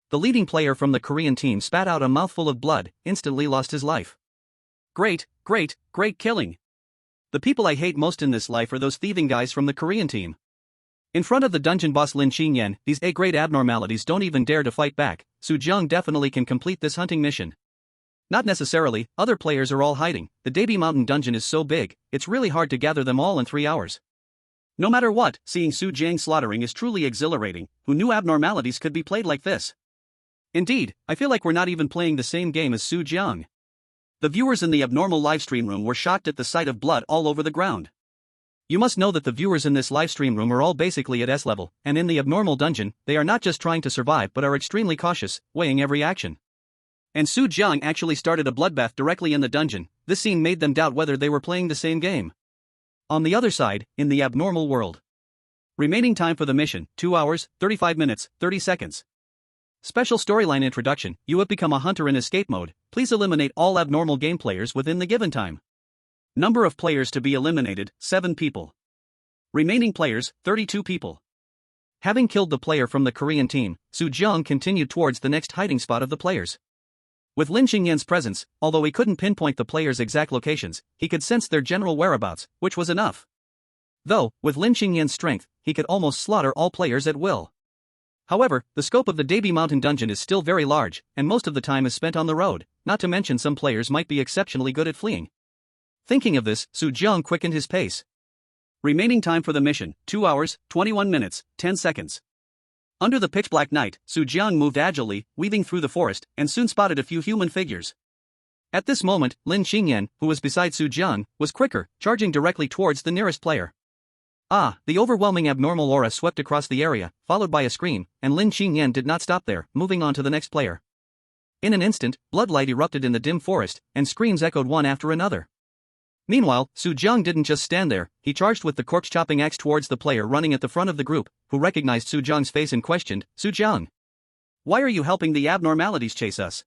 Speaker 1: The leading player from the Korean team spat out a mouthful of blood, instantly lost his life. Great killing! The people I hate most in this life are those thieving guys from the Korean team. In front of the dungeon boss Lin Qingyan, these A-grade abnormalities don't even dare to fight back. Su Jiang definitely can complete this hunting mission. Not necessarily, other players are all hiding. The Dabi Mountain dungeon is so big, it's really hard to gather them all in 3 hours. No matter what, seeing Su Jiang slaughtering is truly exhilarating. Who knew abnormalities could be played like this? Indeed, I feel like we're not even playing the same game as Su Jiang. The viewers in the abnormal livestream room were shocked at the sight of blood all over the ground. You must know that the viewers in this livestream room are all basically at S level, and in the abnormal dungeon, they are not just trying to survive but are extremely cautious, weighing every action. And Su Jiang actually started a bloodbath directly in the dungeon. This scene made them doubt whether they were playing the same game. On the other side, in the abnormal world. Remaining time for the mission, 2 hours, 35 minutes, 30 seconds. Special storyline introduction: you have become a hunter in escape mode. Please eliminate all abnormal game players within the given time. Number of players to be eliminated, 7 people. Remaining players, 32 people. Having killed the player from the Korean team, Su Jiang continued towards the next hiding spot of the players. With Lin Qingyan's presence, although he couldn't pinpoint the players' exact locations, he could sense their general whereabouts, which was enough. Though, with Lin Qingyan's strength, he could almost slaughter all players at will. However, the scope of the Dabi Mountain dungeon is still very large, and most of the time is spent on the road, not to mention some players might be exceptionally good at fleeing. Thinking of this, Su Jiang quickened his pace. Remaining time for the mission, 2 hours, 21 minutes, 10 seconds. Under the pitch-black night, Su Jiang moved agilely, weaving through the forest, and soon spotted a few human figures. At this moment, Lin Qingyan, who was beside Su Jiang, was quicker, charging directly towards the nearest player. The overwhelming abnormal aura swept across the area, followed by a scream, and Lin Qingyan did not stop there, moving on to the next player. In an instant, bloodlight erupted in the dim forest, and screams echoed one after another. Meanwhile, Su Jiang didn't just stand there, he charged with the corpse-chopping axe towards the player running at the front of the group, who recognized Su Jiang's face and questioned, "Su Jiang, why are you helping the abnormalities chase us?"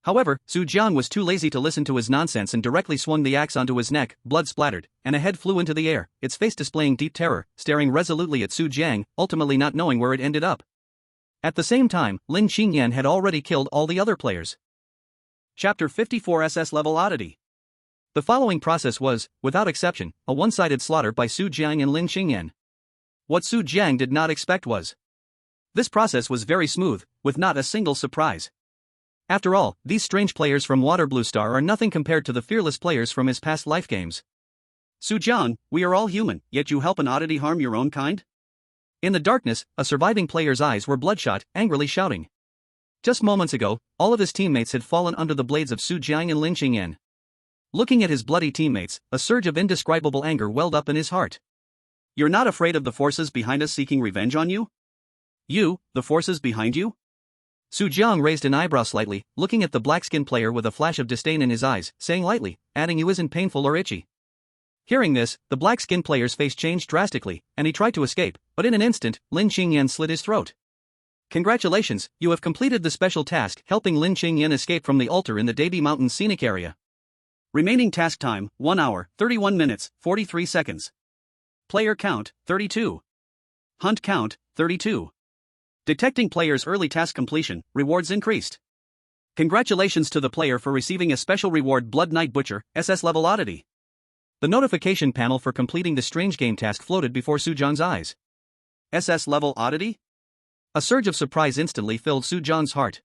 Speaker 1: However, Su Jiang was too lazy to listen to his nonsense and directly swung the axe onto his neck, blood splattered, and a head flew into the air, its face displaying deep terror, staring resolutely at Su Jiang, ultimately not knowing where it ended up. At the same time, Lin Qingyan had already killed all the other players. Chapter 54 SS Level Oddity. The following process was, without exception, a one-sided slaughter by Su Jiang and Lin Qingyan. What Su Jiang did not expect was, this process was very smooth, with not a single surprise. After all, these strange players from Water Blue Star are nothing compared to the fearless players from his past life games. Su Jiang, we are all human, yet you help an oddity harm your own kind? In the darkness, a surviving player's eyes were bloodshot, angrily shouting. Just moments ago, all of his teammates had fallen under the blades of Su Jiang and Lin Qingyan. Looking at his bloody teammates, a surge of indescribable anger welled up in his heart. You're not afraid of the forces behind us seeking revenge on you? You, the forces behind you? Su Jiang raised an eyebrow slightly, looking at the black-skinned player with a flash of disdain in his eyes, saying lightly, adding, "You isn't painful or itchy." Hearing this, the black-skinned player's face changed drastically, and he tried to escape, but in an instant, Lin Qingyan slit his throat. Congratulations, you have completed the special task helping Lin Qingyan escape from the altar in the Debi Mountain scenic area. Remaining task time, 1 hour, 31 minutes, 43 seconds. Player count, 32. Hunt count, 32. Detecting player's early task completion, rewards increased. Congratulations to the player for receiving a special reward Blood Knight Butcher, SS Level Oddity. The notification panel for completing the strange game task floated before Su Jiang's eyes. SS Level Oddity? A surge of surprise instantly filled Su Jiang's heart.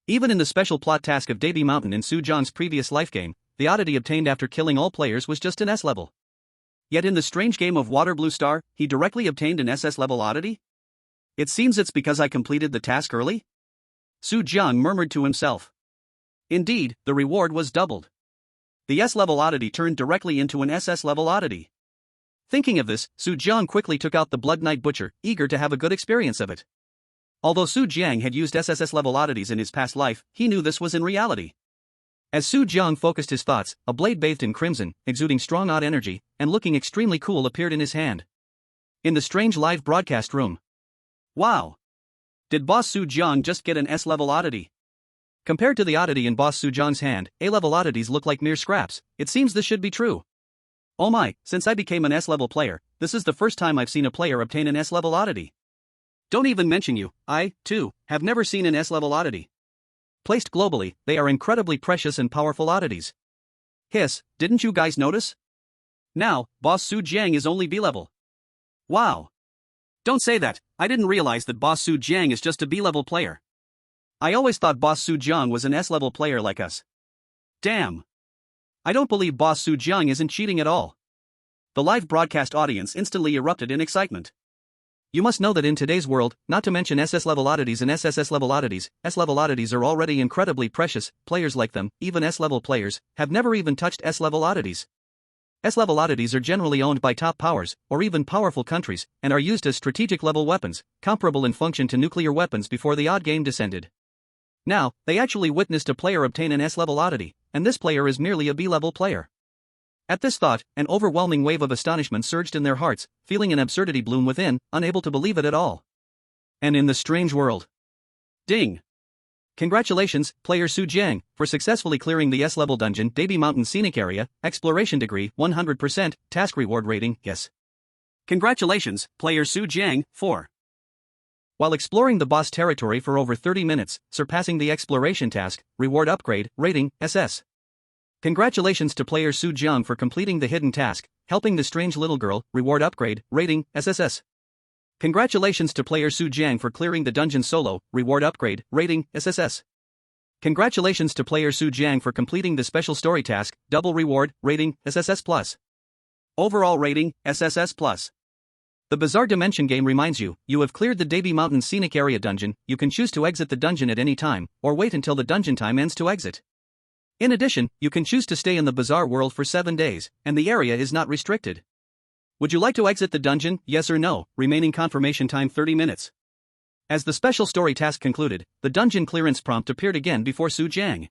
Speaker 1: Even in the special plot task of Debi Mountain in Su Jiang's previous life game, the oddity obtained after killing all players was just an S level. Yet in the strange game of Water Blue Star, he directly obtained an SS Level Oddity? It seems it's because I completed the task early? Su Jiang murmured to himself. Indeed, the reward was doubled. The S-level oddity turned directly into an SS-level oddity. Thinking of this, Su Jiang quickly took out the Blood Knight Butcher, eager to have a good experience of it. Although Su Jiang had used SSS-level oddities in his past life, he knew this was in reality. As Su Jiang focused his thoughts, a blade bathed in crimson, exuding strong odd energy, and looking extremely cool appeared in his hand. In the strange live broadcast room. Wow! Did Boss Su Jiang just get an S-level oddity? Compared to the oddity in Boss Su Jiang's hand, A-level oddities look like mere scraps. It seems this should be true. Oh my, since I became an S-level player, this is the first time I've seen a player obtain an S-level oddity. Don't even mention you, I, too, have never seen an S-level oddity. Placed globally, they are incredibly precious and powerful oddities. Hiss, didn't you guys notice? Now, Boss Su Jiang is only B-level. Wow! Don't say that, I didn't realize that Boss Su Jiang is just a B-level player. I always thought Boss Su Jiang was an S-level player like us. Damn! I don't believe Boss Su Jiang isn't cheating at all. The live broadcast audience instantly erupted in excitement. You must know that in today's world, not to mention SS-level oddities and SSS-level oddities, S-level oddities are already incredibly precious. Players like them, even S-level players, have never even touched S-level oddities. S-level oddities are generally owned by top powers, or even powerful countries, and are used as strategic-level weapons, comparable in function to nuclear weapons before the odd game descended. Now, they actually witnessed a player obtain an S-level oddity, and this player is merely a B-level player. At this thought, an overwhelming wave of astonishment surged in their hearts, feeling an absurdity bloom within, unable to believe it at all. And in the strange world. Ding! Congratulations, player Su Jiang, for successfully clearing the S-level dungeon Debi Mountain Scenic Area, Exploration Degree 100%, Task Reward Rating, Yes. Congratulations, player Su Jiang, 4. While exploring the boss territory for over 30 minutes, surpassing the exploration task, Reward Upgrade, Rating, SS. Congratulations to player Su Jiang for completing the hidden task, helping the strange little girl, Reward Upgrade, Rating, SSS. Congratulations to player Su Jiang for clearing the dungeon solo, Reward Upgrade, Rating, SSS. Congratulations to player Su Jiang for completing the special story task, Double Reward, Rating, SSS+. Overall rating, SSS+. The Bizarre Dimension game reminds you, you have cleared the Davy Mountain Scenic Area dungeon, you can choose to exit the dungeon at any time, or wait until the dungeon time ends to exit. In addition, you can choose to stay in the Bizarre World for 7 days, and the area is not restricted. Would you like to exit the dungeon, yes or no, remaining confirmation time 30 minutes. As the special story task concluded, the dungeon clearance prompt appeared again before Su Jiang.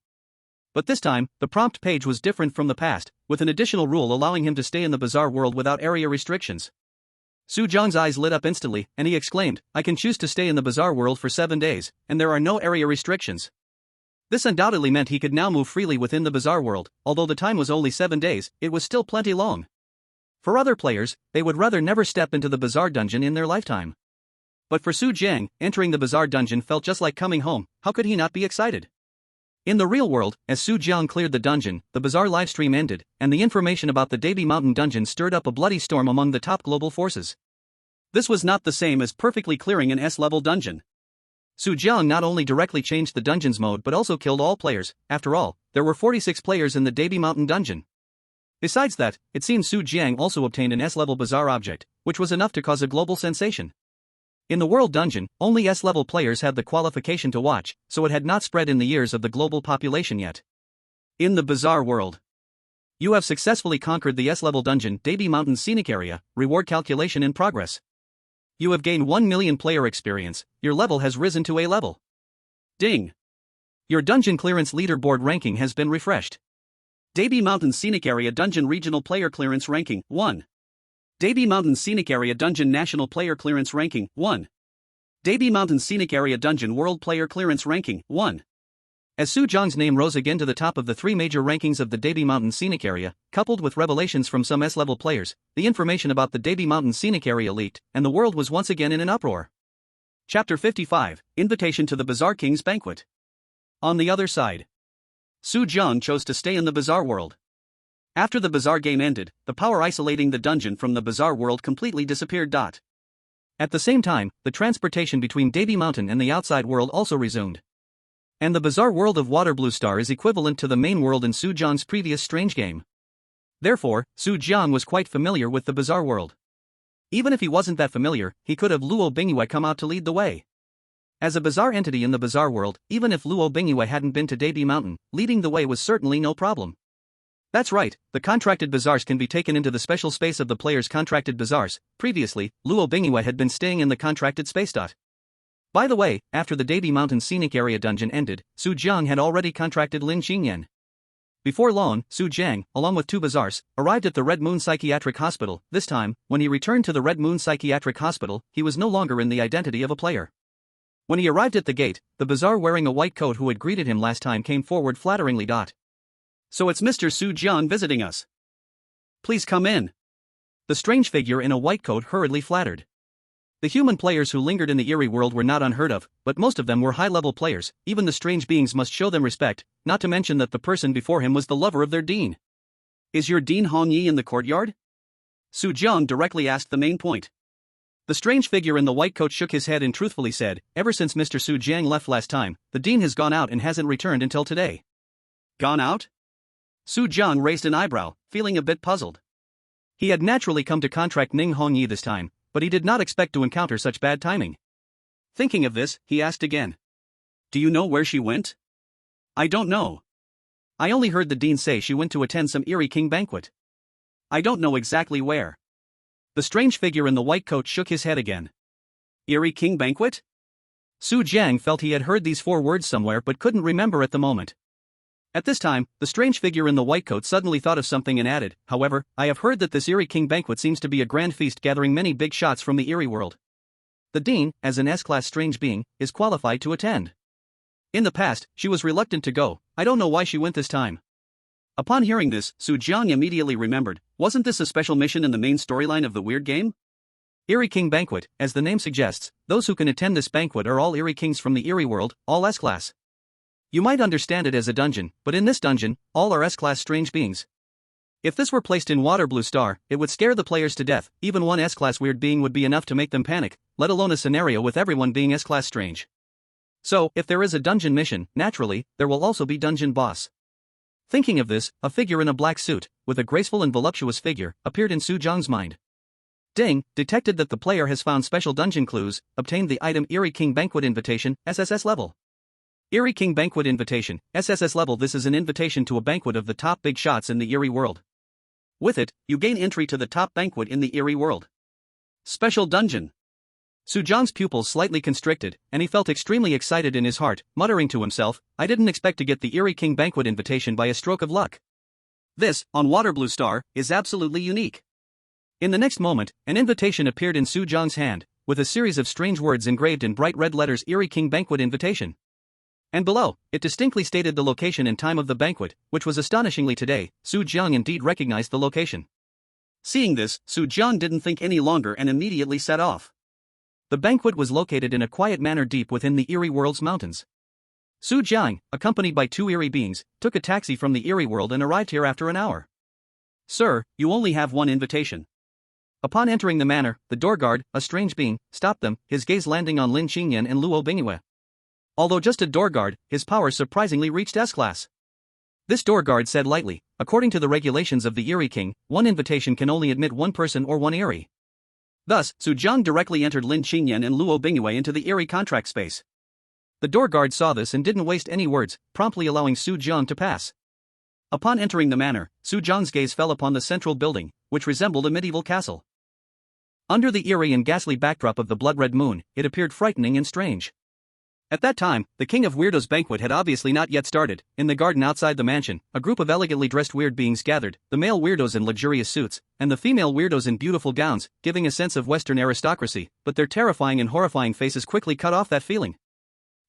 Speaker 1: But this time, the prompt page was different from the past, with an additional rule allowing him to stay in the Bizarre World without area restrictions. Su Jiang's eyes lit up instantly, and he exclaimed, I can choose to stay in the Bizarre World for 7 days, and there are no area restrictions. This undoubtedly meant he could now move freely within the Bizarre World, although the time was only 7 days, it was still plenty long. For other players, they would rather never step into the Bizarre Dungeon in their lifetime. But for Su Jiang, entering the Bizarre Dungeon felt just like coming home, how could he not be excited? In the real world, as Su Jiang cleared the dungeon, the Bizarre livestream ended, and the information about the Davy Mountain dungeon stirred up a bloody storm among the top global forces. This was not the same as perfectly clearing an S-level dungeon. Su Jiang not only directly changed the dungeon's mode but also killed all players. After all, there were 46 players in the Davy Mountain dungeon. Besides that, it seems Su Jiang also obtained an S-level Bizarre object, which was enough to cause a global sensation. In the World Dungeon, only S-level players had the qualification to watch, so it had not spread in the ears of the global population yet. In the Bizarre World, you have successfully conquered the S-level dungeon Davy Mountain Scenic Area, reward calculation in progress. You have gained 1 million player experience, your level has risen to A level. Ding! Your dungeon clearance leaderboard ranking has been refreshed. Davy Mountain Scenic Area Dungeon Regional Player Clearance Ranking, 1. Davy Mountain Scenic Area Dungeon National Player Clearance Ranking, 1. Davy Mountain Scenic Area Dungeon World Player Clearance Ranking, 1. As Su Jiang's name rose again to the top of the 3 major rankings of the Davy Mountain Scenic Area, coupled with revelations from some S-level players, the information about the Davy Mountain Scenic Area leaked, and the world was once again in an uproar. Chapter 55, Invitation to the Bizarre King's Banquet. On the other side, Su Jiang chose to stay in the Bizarre World. After the Bizarre game ended, the power isolating the dungeon from the Bizarre World completely disappeared. At the same time, the transportation between Davy Mountain and the outside world also resumed. And the Bizarre World of Water Blue Star is equivalent to the main world in Su Jiang's previous strange game. Therefore, Su Jiang was quite familiar with the Bizarre World. Even if he wasn't that familiar, he could have Luo Bingyue come out to lead the way. As a bizarre entity in the Bizarre World, even if Luo Bingyue hadn't been to Davy Mountain, leading the way was certainly no problem. That's right, the contracted bazaars can be taken into the special space of the player's contracted bazaars. Previously, Luo Bingyue had been staying in the contracted space. By the way, after the Davy Mountain Scenic Area dungeon ended, Su Jiang had already contracted Lin Xingyan. Before long, Su Jiang, along with 2 bazaars, arrived at the Red Moon Psychiatric Hospital. This time, when he returned to the Red Moon Psychiatric Hospital, he was no longer in the identity of a player. When he arrived at the gate, the bazaar wearing a white coat who had greeted him last time came forward flatteringly. So it's Mr. Su Jiang visiting us. Please come in. The strange figure in a white coat hurriedly flattered. The human players who lingered in the eerie world were not unheard of, but most of them were high-level players. Even the strange beings must show them respect, not to mention that the person before him was the lover of their dean. Is your Dean Hong Yi in the courtyard? Su Jiang directly asked the main point. The strange figure in the white coat shook his head and truthfully said, ever since Mr. Su Jiang left last time, the dean has gone out and hasn't returned until today. Gone out? Su Jiang raised an eyebrow, feeling a bit puzzled. He had naturally come to contract Ning Hongyi this time, but he did not expect to encounter such bad timing. Thinking of this, he asked again. Do you know where she went? I don't know. I only heard the dean say she went to attend some eerie king banquet. I don't know exactly where. The strange figure in the white coat shook his head again. Eerie king banquet? Su Jiang felt he had heard these 4 words somewhere but couldn't remember at the moment. At this time, the strange figure in the white coat suddenly thought of something and added, however, I have heard that this eerie king banquet seems to be a grand feast gathering many big shots from the eerie world. The dean, as an S-class strange being, is qualified to attend. In the past, she was reluctant to go, I don't know why she went this time. Upon hearing this, Su Jiang immediately remembered, wasn't this a special mission in the main storyline of the weird game? Eerie King Banquet, as the name suggests, those who can attend this banquet are all eerie kings from the eerie world, all S-class. You might understand it as a dungeon, but in this dungeon, all are S-class strange beings. If this were placed in Water Blue Star, it would scare the players to death. Even one S-class weird being would be enough to make them panic, let alone a scenario with everyone being S-class strange. So, if there is a dungeon mission, naturally, there will also be dungeon boss. Thinking of this, a figure in a black suit, with a graceful and voluptuous figure, appeared in Su Jiang's mind. Ding, detected that the player has found special dungeon clues, obtained the item Eerie King Banquet Invitation, SSS level. Eerie King Banquet Invitation, SSS level. This is an invitation to a banquet of the top big shots in the Eerie world. With it, you gain entry to the top banquet in the Eerie world. Special dungeon. Su Jiang's pupils slightly constricted, and he felt extremely excited in his heart, muttering to himself, I didn't expect to get the Eerie King Banquet Invitation by a stroke of luck. This, on Waterblue Star, is absolutely unique. In the next moment, an invitation appeared in Su Jiang's hand, with a series of strange words engraved in bright red letters: Eerie King Banquet Invitation. And below, it distinctly stated the location and time of the banquet, which was astonishingly today. Su Jiang indeed recognized the location. Seeing this, Su Jiang didn't think any longer and immediately set off. The banquet was located in a quiet manor deep within the Eerie world's mountains. Su Jiang, accompanied by 2 Eerie beings, took a taxi from the Eerie world and arrived here after an hour. Sir, you only have one invitation. Upon entering the manor, the door guard, a strange being, stopped them, his gaze landing on Lin Qingyan and Luo Bingwei. Although just a door guard, his powers surprisingly reached S-class. This door guard said lightly, according to the regulations of the Eerie King, one invitation can only admit one person or one Eerie. Thus, Su Jiang directly entered Lin Qingyan and Luo Bingwei into the Eerie contract space. The door guard saw this and didn't waste any words, promptly allowing Su Jiang to pass. Upon entering the manor, Su Jiang's gaze fell upon the central building, which resembled a medieval castle. Under the eerie and ghastly backdrop of the blood-red moon, it appeared frightening and strange. At that time, the King of Weirdos banquet had obviously not yet started. In the garden outside the mansion, a group of elegantly dressed weird beings gathered, the male weirdos in luxurious suits, and the female weirdos in beautiful gowns, giving a sense of Western aristocracy, but their terrifying and horrifying faces quickly cut off that feeling.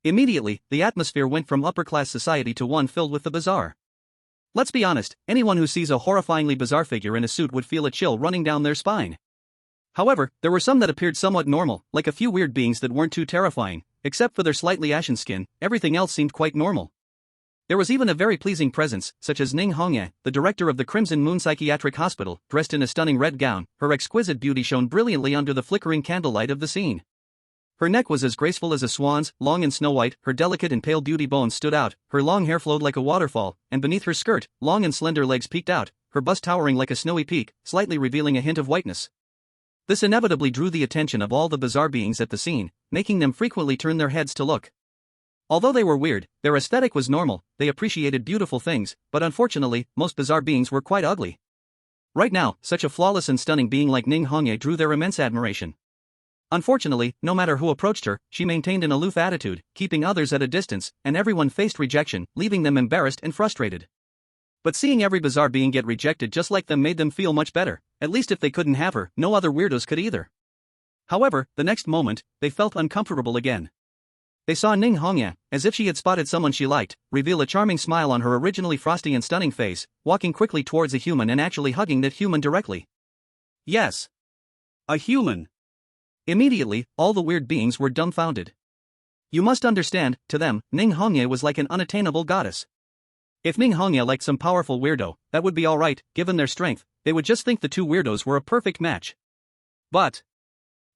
Speaker 1: Immediately, the atmosphere went from upper-class society to one filled with the bizarre. Let's be honest, anyone who sees a horrifyingly bizarre figure in a suit would feel a chill running down their spine. However, there were some that appeared somewhat normal, like a few weird beings that weren't too terrifying. Except for their slightly ashen skin, everything else seemed quite normal. There was even a very pleasing presence, such as Ning Hongye, the director of the Crimson Moon Psychiatric Hospital, dressed in a stunning red gown. Her exquisite beauty shone brilliantly under the flickering candlelight of the scene. Her neck was as graceful as a swan's, long and snow-white, her delicate and pale beauty bones stood out, her long hair flowed like a waterfall, and beneath her skirt, long and slender legs peeked out, her bust towering like a snowy peak, slightly revealing a hint of whiteness. This inevitably drew the attention of all the bizarre beings at the scene, making them frequently turn their heads to look. Although they were weird, their aesthetic was normal, they appreciated beautiful things, but unfortunately, most bizarre beings were quite ugly. Right now, such a flawless and stunning being like Ning Hongye drew their immense admiration. Unfortunately, no matter who approached her, she maintained an aloof attitude, keeping others at a distance, and everyone faced rejection, leaving them embarrassed and frustrated. But seeing every bizarre being get rejected just like them made them feel much better. At least if they couldn't have her, no other weirdos could either. However, the next moment, they felt uncomfortable again. They saw Ning Hongye, as if she had spotted someone she liked, reveal a charming smile on her originally frosty and stunning face, walking quickly towards a human and actually hugging that human directly. Yes. A human. Immediately, all the weird beings were dumbfounded. You must understand, to them, Ning Hongye was like an unattainable goddess. If Ning Hongye liked some powerful weirdo, that would be alright, given their strength, they would just think the two weirdos were a perfect match. But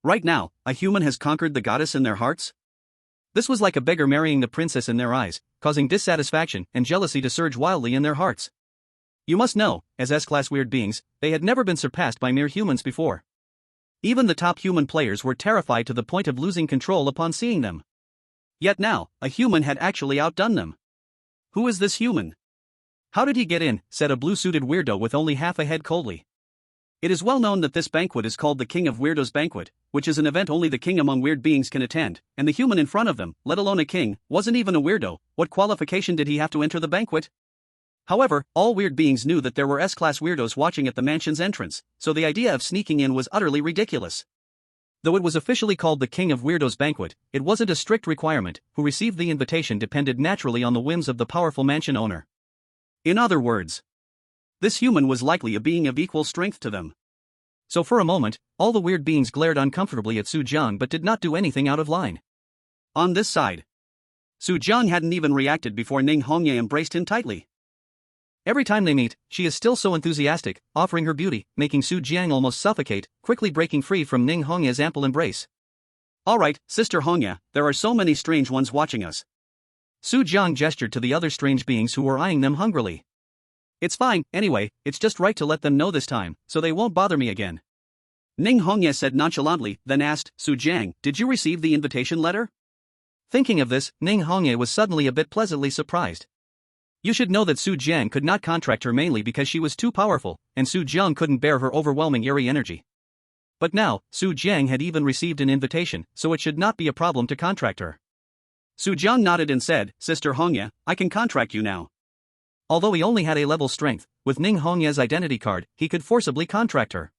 Speaker 1: right now, a human has conquered the goddess in their hearts? This was like a beggar marrying the princess in their eyes, causing dissatisfaction and jealousy to surge wildly in their hearts. You must know, as S-class weird beings, they had never been surpassed by mere humans before. Even the top human players were terrified to the point of losing control upon seeing them. Yet now, a human had actually outdone them. Who is this human? How did he get in? Said a blue-suited weirdo with only half a head coldly. It is well known that this banquet is called the King of Weirdos Banquet, which is an event only the king among weird beings can attend, and the human in front of them, let alone a king, wasn't even a weirdo. What qualification did he have to enter the banquet? However, all weird beings knew that there were S-class weirdos watching at the mansion's entrance, so the idea of sneaking in was utterly ridiculous. Though it was officially called the King of Weirdos Banquet, it wasn't a strict requirement. Who received the invitation depended naturally on the whims of the powerful mansion owner. In other words, this human was likely a being of equal strength to them. So for a moment, all the weird beings glared uncomfortably at Su Jiang but did not do anything out of line. On this side, Su Jiang hadn't even reacted before Ning Hongye embraced him tightly. Every time they meet, she is still so enthusiastic, offering her beauty, making Su Jiang almost suffocate, quickly breaking free from Ning Hongye's ample embrace. Alright, Sister Hongye, there are so many strange ones watching us. Su Jiang gestured to the other strange beings who were eyeing them hungrily. It's fine, anyway, it's just right to let them know this time, so they won't bother me again. Ning Hongye said nonchalantly, then asked, Su Jiang, did you receive the invitation letter? Thinking of this, Ning Hongye was suddenly a bit pleasantly surprised. You should know that Su Jiang could not contract her mainly because she was too powerful, and Su Jiang couldn't bear her overwhelming eerie energy. But now, Su Jiang had even received an invitation, so it should not be a problem to contract her. Su Jiang nodded and said, Sister Hongye, I can contract you now. Although he only had A-level strength, with Ning Hongye's identity card, he could forcibly contract her.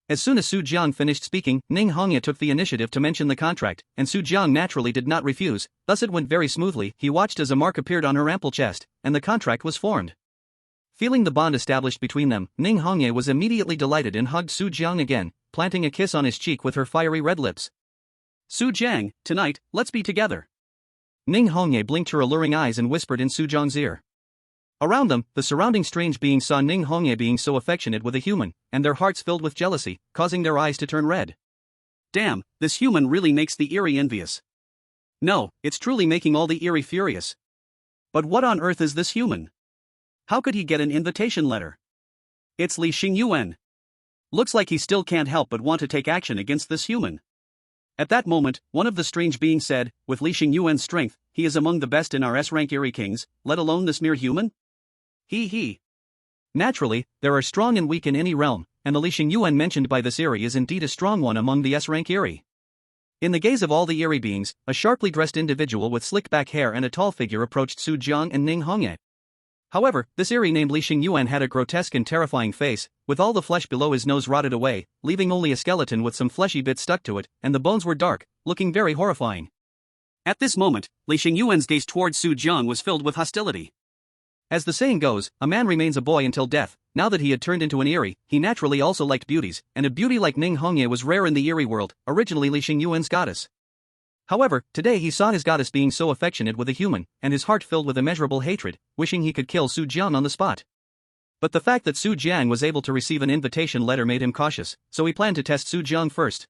Speaker 1: As soon as Su Jiang finished speaking, Ning Hongye took the initiative to mention the contract, and Su Jiang naturally did not refuse, thus it went very smoothly. He watched as a mark appeared on her ample chest, and the contract was formed. Feeling the bond established between them, Ning Hongye was immediately delighted and hugged Su Jiang again, planting a kiss on his cheek with her fiery red lips. Su Jiang, tonight, let's be together. Ning Hongye blinked her alluring eyes and whispered in Su Jiang's ear. Around them, the surrounding strange beings saw Ning Hongye being so affectionate with a human, and their hearts filled with jealousy, causing their eyes to turn red. Damn, this human really makes the eerie envious. No, it's truly making all the eerie furious. But what on earth is this human? How could he get an invitation letter? It's Li Xingyuan. Looks like he still can't help but want to take action against this human. At that moment, one of the strange beings said, with Li Xingyuan's strength, he is among the best in our S-rank eerie kings, let alone this mere human? He. Naturally, there are strong and weak in any realm, and the Li Xingyuan mentioned by this eerie is indeed a strong one among the S-rank eerie. In the gaze of all the eerie beings, a sharply dressed individual with slick back hair and a tall figure approached Su Jiang and Ning Hongye. However, this eerie named Li Xingyuan had a grotesque and terrifying face, with all the flesh below his nose rotted away, leaving only a skeleton with some fleshy bits stuck to it, and the bones were dark, looking very horrifying. At this moment, Li Xingyuan's gaze towards Su Jiang was filled with hostility. As the saying goes, a man remains a boy until death. Now that he had turned into an eerie, he naturally also liked beauties, and a beauty like Ning Hongye was rare in the eerie world, originally Li Xingyuan's goddess. However, today he saw his goddess being so affectionate with a human, and his heart filled with immeasurable hatred, wishing he could kill Su Jiang on the spot. But the fact that Su Jiang was able to receive an invitation letter made him cautious, so he planned to test Su Jiang first.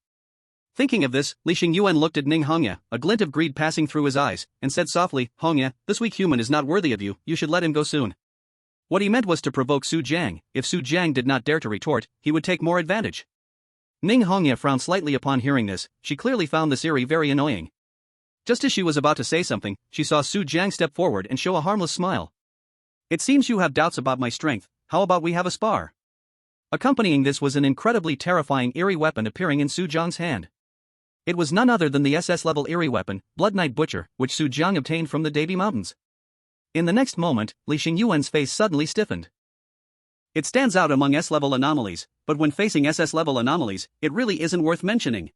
Speaker 1: Thinking of this, Li Xingyuan looked at Ning Hongye, a glint of greed passing through his eyes, and said softly, Hongye, this weak human is not worthy of you, you should let him go soon. What he meant was to provoke Su Jiang. If Su Jiang did not dare to retort, he would take more advantage. Ning Hongye frowned slightly upon hearing this. She clearly found this eerie very annoying. Just as she was about to say something, she saw Su Jiang step forward and show a harmless smile. It seems you have doubts about my strength, how about we have a spar? Accompanying this was an incredibly terrifying eerie weapon appearing in Su Jiang's hand. It was none other than the SS-level eerie weapon, Blood Knight Butcher, which Su Jiang obtained from the Debi Mountains. In the next moment, Li Xingyuan's face suddenly stiffened. It stands out among S-level anomalies, but when facing SS-level anomalies, it really isn't worth mentioning.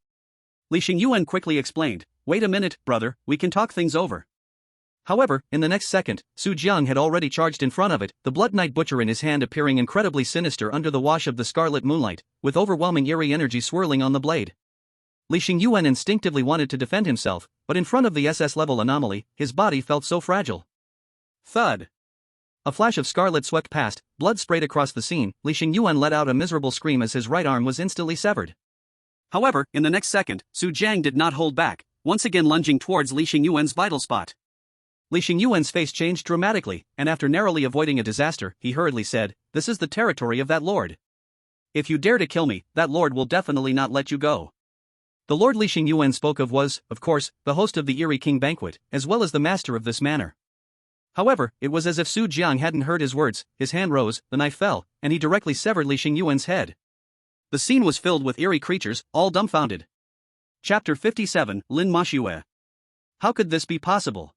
Speaker 1: Li Xingyuan quickly explained, wait a minute, brother, we can talk things over. However, in the next second, Su Jiang had already charged in front of it, the Blood Knight Butcher in his hand appearing incredibly sinister under the wash of the scarlet moonlight, with overwhelming eerie energy swirling on the blade. Li Xingyuan instinctively wanted to defend himself, but in front of the SS-level anomaly, his body felt so fragile. Thud. A flash of scarlet swept past, blood sprayed across the scene. Li Xingyuan let out a miserable scream as his right arm was instantly severed. However, in the next second, Su Jiang did not hold back, once again lunging towards Li Xingyuan's vital spot. Li Xingyuan's face changed dramatically, and after narrowly avoiding a disaster, he hurriedly said, this is the territory of that lord. If you dare to kill me, that lord will definitely not let you go. The lord Li Xingyuan spoke of was, of course, the host of the Eerie King banquet, as well as the master of this manor. However, it was as if Su Jiang hadn't heard his words. His hand rose, the knife fell, and he directly severed Li Xingyuan's head. The scene was filled with eerie creatures, all dumbfounded. Chapter 57, Lin Mashiwe. How could this be possible?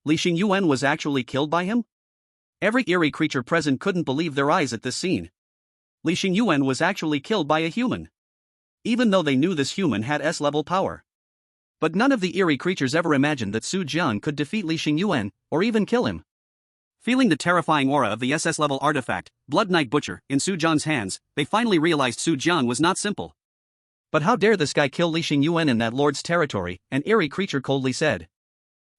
Speaker 1: Li Xingyuan was actually killed by him? Every eerie creature present couldn't believe their eyes at this scene. Li Xingyuan was actually killed by a human. Even though they knew this human had S-level power. But none of the eerie creatures ever imagined that Su Jiang could defeat Li Xingyuan, or even kill him. Feeling the terrifying aura of the SS-level artifact, Blood Knight Butcher, in Su Jiang's hands, they finally realized Su Jiang was not simple. But how dare this guy kill Li Xingyuan in that lord's territory, an eerie creature coldly said.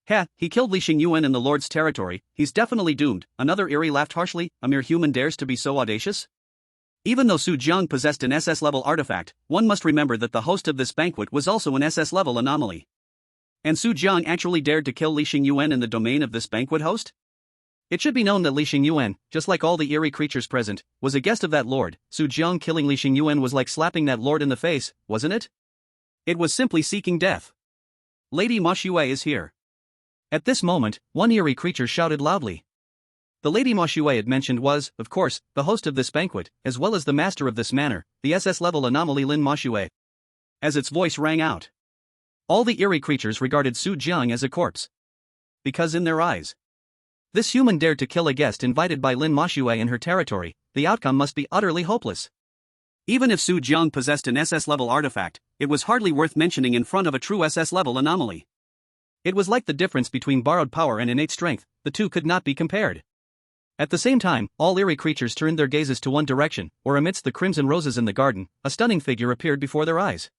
Speaker 1: Heh, he killed Li Xingyuan in the lord's territory, he's definitely doomed. Another eerie laughed harshly, a mere human dares to be so audacious? Even though Su Jiang possessed an SS-level artifact, one must remember that the host of this banquet was also an SS-level anomaly. And Su Jiang actually dared to kill Li Xingyuan in the domain of this banquet host? It should be known that Li Xingyuan, just like all the eerie creatures present, was a guest of that lord. Su Jiang killing Li Xingyuan was like slapping that lord in the face, wasn't it? It was simply seeking death. Lady Ma Xue is here. At this moment, one eerie creature shouted loudly. The Lady Ma Xue had mentioned was, of course, the host of this banquet, as well as the master of this manor, the SS-level anomaly Lin Ma Xue. As its voice rang out, all the eerie creatures regarded Su Jiang as a corpse. Because in their eyes, this human dared to kill a guest invited by Lin Ma Xue in her territory. The outcome must be utterly hopeless. Even if Su Jiang possessed an SS-level artifact, it was hardly worth mentioning in front of a true SS-level anomaly. It was like the difference between borrowed power and innate strength, the two could not be compared. At the same time, all eerie creatures turned their gazes to one direction, where amidst the crimson roses in the garden, a stunning figure appeared before their eyes.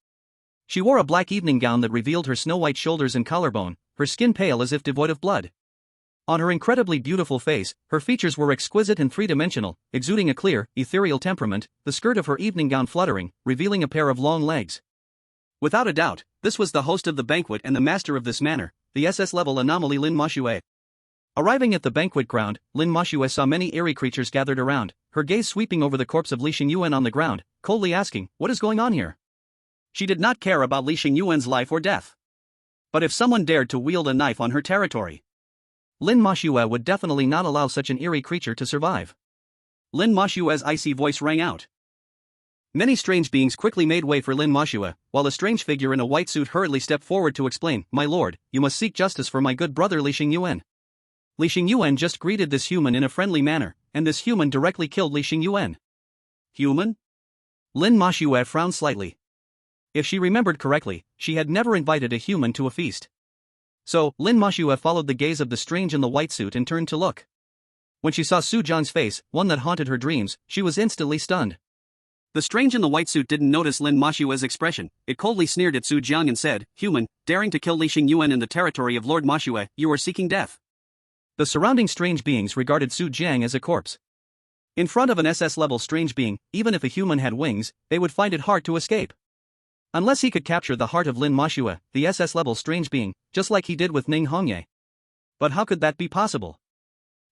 Speaker 1: She wore a black evening gown that revealed her snow-white shoulders and collarbone, her skin pale as if devoid of blood. On her incredibly beautiful face, her features were exquisite and three-dimensional, exuding a clear, ethereal temperament, the skirt of her evening gown fluttering, revealing a pair of long legs. Without a doubt, this was the host of the banquet and the master of this manor, the SS-level anomaly Lin Ma Xue. Arriving at the banquet ground, Lin Ma Xue saw many eerie creatures gathered around, her gaze sweeping over the corpse of Li Xingyuan on the ground, coldly asking, "What is going on here?" She did not care about Li Xingyuan's life or death. But if someone dared to wield a knife on her territory, Lin Ma Xue would definitely not allow such an eerie creature to survive. Lin Ma Xue's icy voice rang out. Many strange beings quickly made way for Lin Ma Xue, while a strange figure in a white suit hurriedly stepped forward to explain, "My lord, you must seek justice for my good brother Li Xingyuan." Li Xingyuan just greeted this human in a friendly manner, and this human directly killed Li Xingyuan. Human? Lin Ma Xue frowned slightly. If she remembered correctly, she had never invited a human to a feast. So, Lin Ma Xue followed the gaze of the strange in the white suit and turned to look. When she saw Su Jiang's face, one that haunted her dreams, she was instantly stunned. The strange in the white suit didn't notice Lin Ma Xue's expression. It coldly sneered at Su Jiang and said, "Human, daring to kill Li Xingyuan in the territory of Lord Ma Xue, you are seeking death." The surrounding strange beings regarded Su Jiang as a corpse. In front of an SS-level strange being, even if a human had wings, they would find it hard to escape. Unless he could capture the heart of Lin Ma Xue, the SS-level strange being, just like he did with Ning Hongye. But how could that be possible?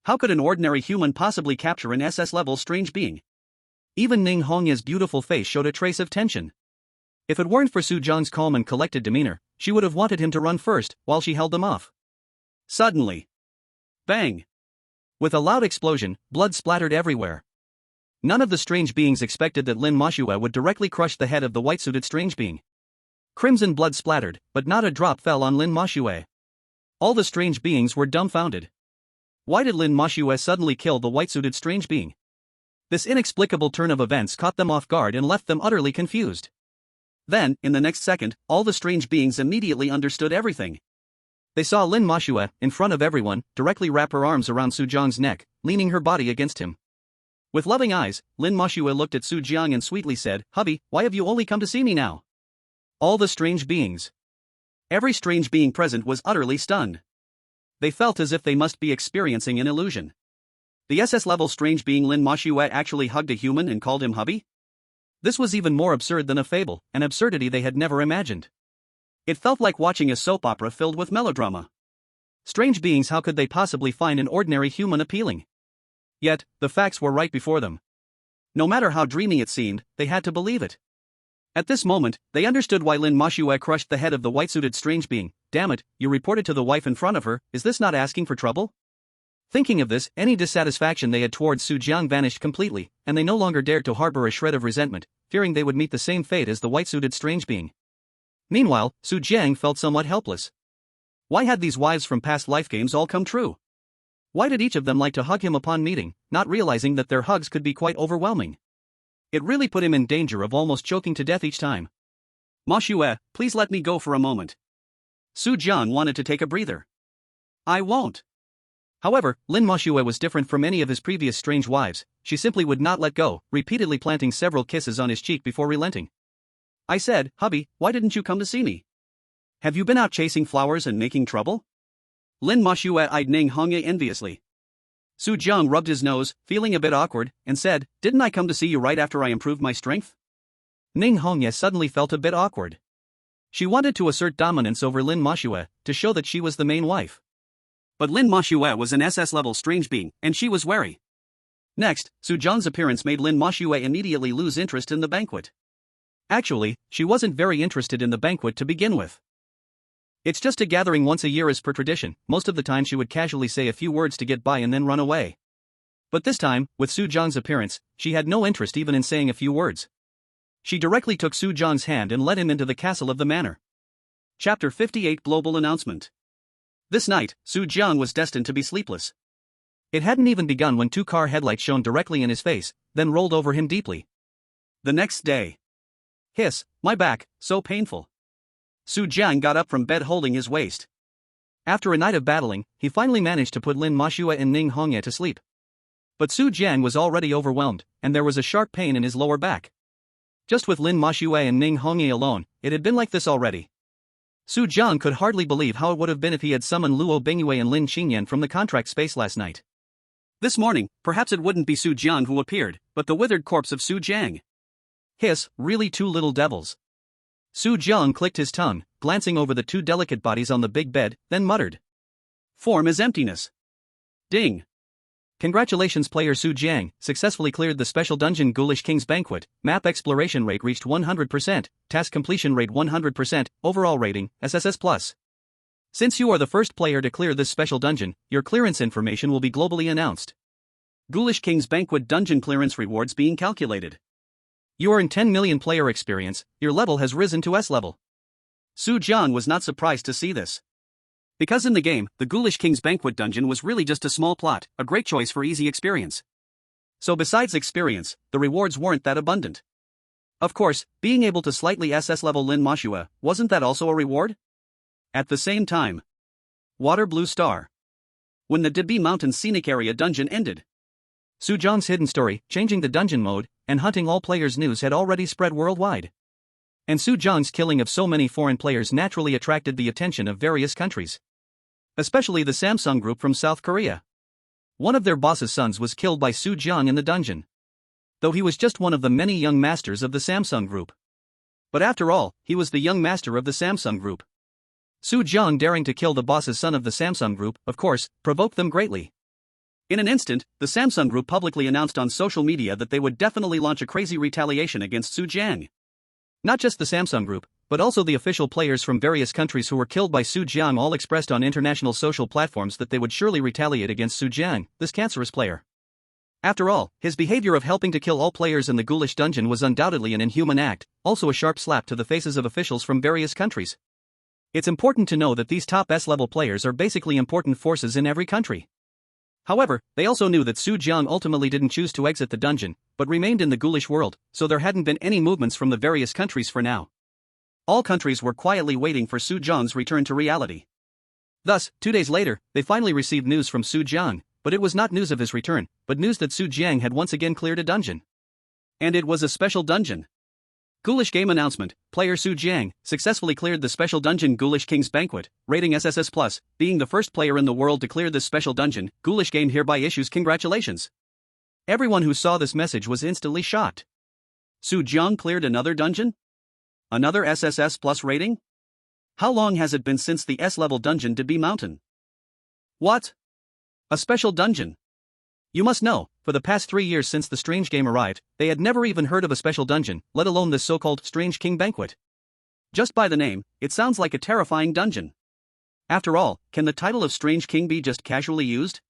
Speaker 1: How could an ordinary human possibly capture an SS-level strange being? Even Ning Hongye's beautiful face showed a trace of tension. If it weren't for Su Jiang's calm and collected demeanor, she would have wanted him to run first, while she held them off. Suddenly, bang! With a loud explosion, blood splattered everywhere. None of the strange beings expected that Lin Ma Xue would directly crush the head of the white-suited strange being. Crimson blood splattered, but not a drop fell on Lin Ma Xue. All the strange beings were dumbfounded. Why did Lin Ma Xue suddenly kill the white-suited strange being? This inexplicable turn of events caught them off guard and left them utterly confused. Then, in the next second, all the strange beings immediately understood everything. They saw Lin Ma Xue, in front of everyone, directly wrap her arms around Su Jiang's neck, leaning her body against him. With loving eyes, Lin Ma Xue looked at Su Jiang and sweetly said, "Hubby, why have you only come to see me now?" All the strange beings. Every strange being present was utterly stunned. They felt as if they must be experiencing an illusion. The SS-level strange being Lin Ma Xue actually hugged a human and called him hubby? This was even more absurd than a fable, an absurdity they had never imagined. It felt like watching a soap opera filled with melodrama. Strange beings, how could they possibly find an ordinary human appealing? Yet, the facts were right before them. No matter how dreamy it seemed, they had to believe it. At this moment, they understood why Lin Ma Xue crushed the head of the white-suited strange being. Damn it, you reported to the wife in front of her, is this not asking for trouble? Thinking of this, any dissatisfaction they had towards Su Jiang vanished completely, and they no longer dared to harbor a shred of resentment, fearing they would meet the same fate as the white-suited strange being. Meanwhile, Su Jiang felt somewhat helpless. Why had these wives from past life games all come true? Why did each of them like to hug him upon meeting, not realizing that their hugs could be quite overwhelming? It really put him in danger of almost choking to death each time. "Ma Xue, please let me go for a moment." Su Jiang wanted to take a breather. "I won't." However, Lin Ma Xue was different from any of his previous strange wives. She simply would not let go, repeatedly planting several kisses on his cheek before relenting. "I said, hubby, why didn't you come to see me? Have you been out chasing flowers and making trouble?" Lin Ma Xue eyed Ning Hongye enviously. Su Jiang rubbed his nose, feeling a bit awkward, and said, "Didn't I come to see you right after I improved my strength?" Ning Hongye suddenly felt a bit awkward. She wanted to assert dominance over Lin Ma Xue, to show that she was the main wife. But Lin Moshue was an SS-level strange being, and she was wary. Next, Su Zhang's appearance made Lin Moshue immediately lose interest in the banquet. Actually, she wasn't very interested in the banquet to begin with. It's just a gathering once a year as per tradition. Most of the time she would casually say a few words to get by and then run away. But this time, with Su Zhang's appearance, she had no interest even in saying a few words. She directly took Su Zhang's hand and led him into the castle of the manor. Chapter 58 Global Announcement. This night, Su Zhang was destined to be sleepless. It hadn't even begun when two car headlights shone directly in his face, then rolled over him deeply. The next day. Hiss, my back, so painful. Su Zhang got up from bed holding his waist. After a night of battling, he finally managed to put Lin Moshue and Ning Hongye to sleep. But Su Zhang was already overwhelmed, and there was a sharp pain in his lower back. Just with Lin Moshue and Ning Hongye alone, it had been like this already. Su Zhang could hardly believe how it would have been if he had summoned Luo Bingyue and Lin Qingyan from the contract space last night. This morning, perhaps it wouldn't be Su Zhang who appeared, but the withered corpse of Su Zhang. Hiss, really two little devils. Su Zhang clicked his tongue, glancing over the two delicate bodies on the big bed, then muttered. Form is emptiness. Ding. Congratulations player Su Zhang, successfully cleared the special dungeon Ghoulish King's Banquet, map exploration rate reached 100%, task completion rate 100%, overall rating, SSS+. Since you are the first player to clear this special dungeon, your clearance information will be globally announced. Ghoulish King's Banquet dungeon clearance rewards being calculated. You earn 10 million player experience, your level has risen to S level. Su Zhang was not surprised to see this. Because in the game, the Ghoulish King's Banquet dungeon was really just a small plot, a great choice for easy experience. So besides experience, the rewards weren't that abundant. Of course, being able to slightly SS level Lin Moshue, wasn't that also a reward? At the same time. Water Blue Star. When the Debi Mountain Scenic Area dungeon ended. Su Zhang's hidden story, changing the dungeon mode, and hunting all players news had already spread worldwide. And Su Zhang's killing of so many foreign players naturally attracted the attention of various countries. Especially the Samsung Group from South Korea. One of their boss's sons was killed by Su Zhang in the dungeon. Though he was just one of the many young masters of the Samsung Group. But after all, he was the young master of the Samsung Group. Su Zhang daring to kill the boss's son of the Samsung Group, of course, provoked them greatly. In an instant, the Samsung Group publicly announced on social media that they would definitely launch a crazy retaliation against Su Zhang. Not just the Samsung Group, but also the official players from various countries who were killed by Su Zhang all expressed on international social platforms that they would surely retaliate against Su Zhang, this cancerous player. After all, his behavior of helping to kill all players in the Ghoulish dungeon was undoubtedly an inhuman act, also a sharp slap to the faces of officials from various countries. It's important to know that these top S-level players are basically important forces in every country. However, they also knew that Su Zhang ultimately didn't choose to exit the dungeon, but remained in the Ghoulish world, so there hadn't been any movements from the various countries for now. All countries were quietly waiting for Su Zhang's return to reality. Thus, 2 days later, they finally received news from Su Zhang, but it was not news of his return, but news that Su Zhang had once again cleared a dungeon. And it was a special dungeon. Ghoulish Game Announcement, player Su Zhang successfully cleared the special dungeon Ghoulish King's Banquet, rating SSS+, being the first player in the world to clear this special dungeon. Ghoulish Game hereby issues congratulations. Everyone who saw this message was instantly shocked. Su Zhang cleared another dungeon? Another SSS+ rating? How long has it been since the S-level dungeon Debi Mountain? What? A special dungeon? You must know, for the past 3 years since the Strange Game arrived, they had never even heard of a special dungeon, let alone this so-called Strange King Banquet. Just by the name, it sounds like a terrifying dungeon. After all, can the title of Strange King be just casually used?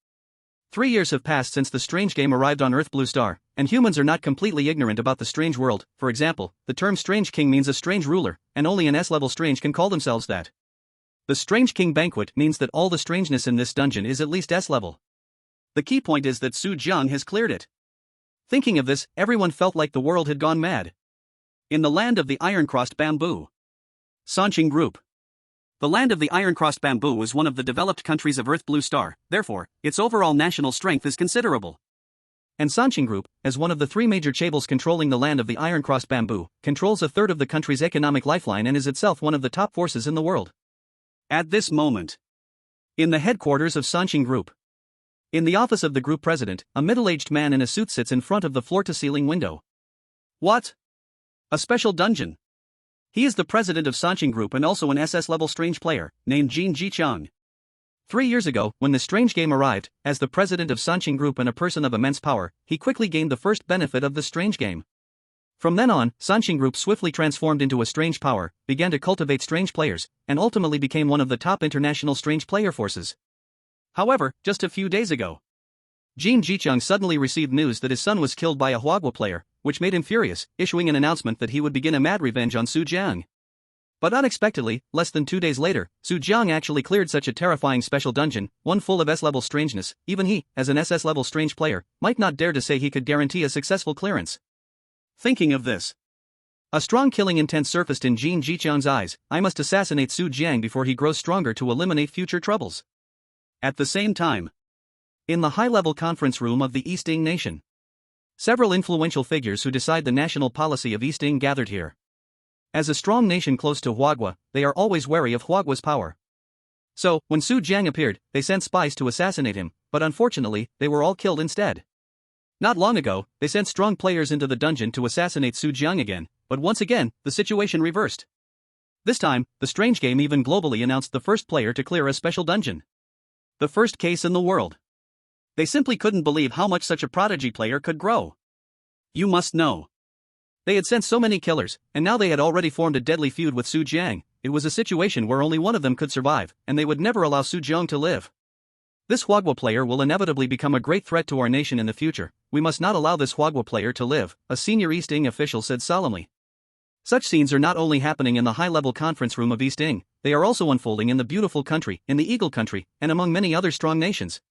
Speaker 1: 3 years have passed since the Strange Game arrived on Earth Blue Star, and humans are not completely ignorant about the strange world. For example, the term Strange King means a strange ruler, and only an S-level strange can call themselves that. The Strange King Banquet means that all the strangeness in this dungeon is at least S-level. The key point is that Su Zhang has cleared it. Thinking of this, everyone felt like the world had gone mad. In the land of the Iron-Crossed Bamboo. Sanqing Group. The land of the Iron-Crossed Bamboo is one of the developed countries of Earth Blue Star, therefore, its overall national strength is considerable. And Sanqing Group, as one of the 3 major chaebols controlling the land of the Iron-Crossed Bamboo, controls a third of the country's economic lifeline and is itself one of the top forces in the world. At this moment. In the headquarters of Sanqing Group. In the office of the group president, a middle-aged man in a suit sits in front of the floor-to-ceiling window. What? A special dungeon. He is the president of Sanqing Group and also an SS-level strange player, named Jin Jichang. 3 years ago, when the strange game arrived, as the president of Sanqing Group and a person of immense power, he quickly gained the first benefit of the strange game. From then on, Sanqing Group swiftly transformed into a strange power, began to cultivate strange players, and ultimately became one of the top international strange player forces. However, just a few days ago, Jin Jicheng suddenly received news that his son was killed by a Huagua player, which made him furious, issuing an announcement that he would begin a mad revenge on Su Jiang. But unexpectedly, less than 2 days later, Su Jiang actually cleared such a terrifying special dungeon, one full of S-level strangeness. Even he, as an SS-level strange player, might not dare to say he could guarantee a successful clearance. Thinking of this, a strong killing intent surfaced in Jin Jicheng's eyes. I must assassinate Su Jiang before he grows stronger to eliminate future troubles. At the same time, in the high-level conference room of the East Ing nation, several influential figures who decide the national policy of East Ing gathered here. As a strong nation close to Huagua, they are always wary of Huagua's power. So, when Su Jiang appeared, they sent spies to assassinate him, but unfortunately, they were all killed instead. Not long ago, they sent strong players into the dungeon to assassinate Su Jiang again, but once again, the situation reversed. This time, the strange game even globally announced the first player to clear a special dungeon. The first case in the world. They simply couldn't believe how much such a prodigy player could grow. You must know. They had sent so many killers, and now they had already formed a deadly feud with Su Jiang. It was a situation where only one of them could survive, and they would never allow Su Jiang to live. This Huagua player will inevitably become a great threat to our nation in the future. We must not allow this Huagua player to live, a senior East Ing official said solemnly. Such scenes are not only happening in the high-level conference room of East Ing, they are also unfolding in the beautiful country, in the Eagle country, and among many other strong nations.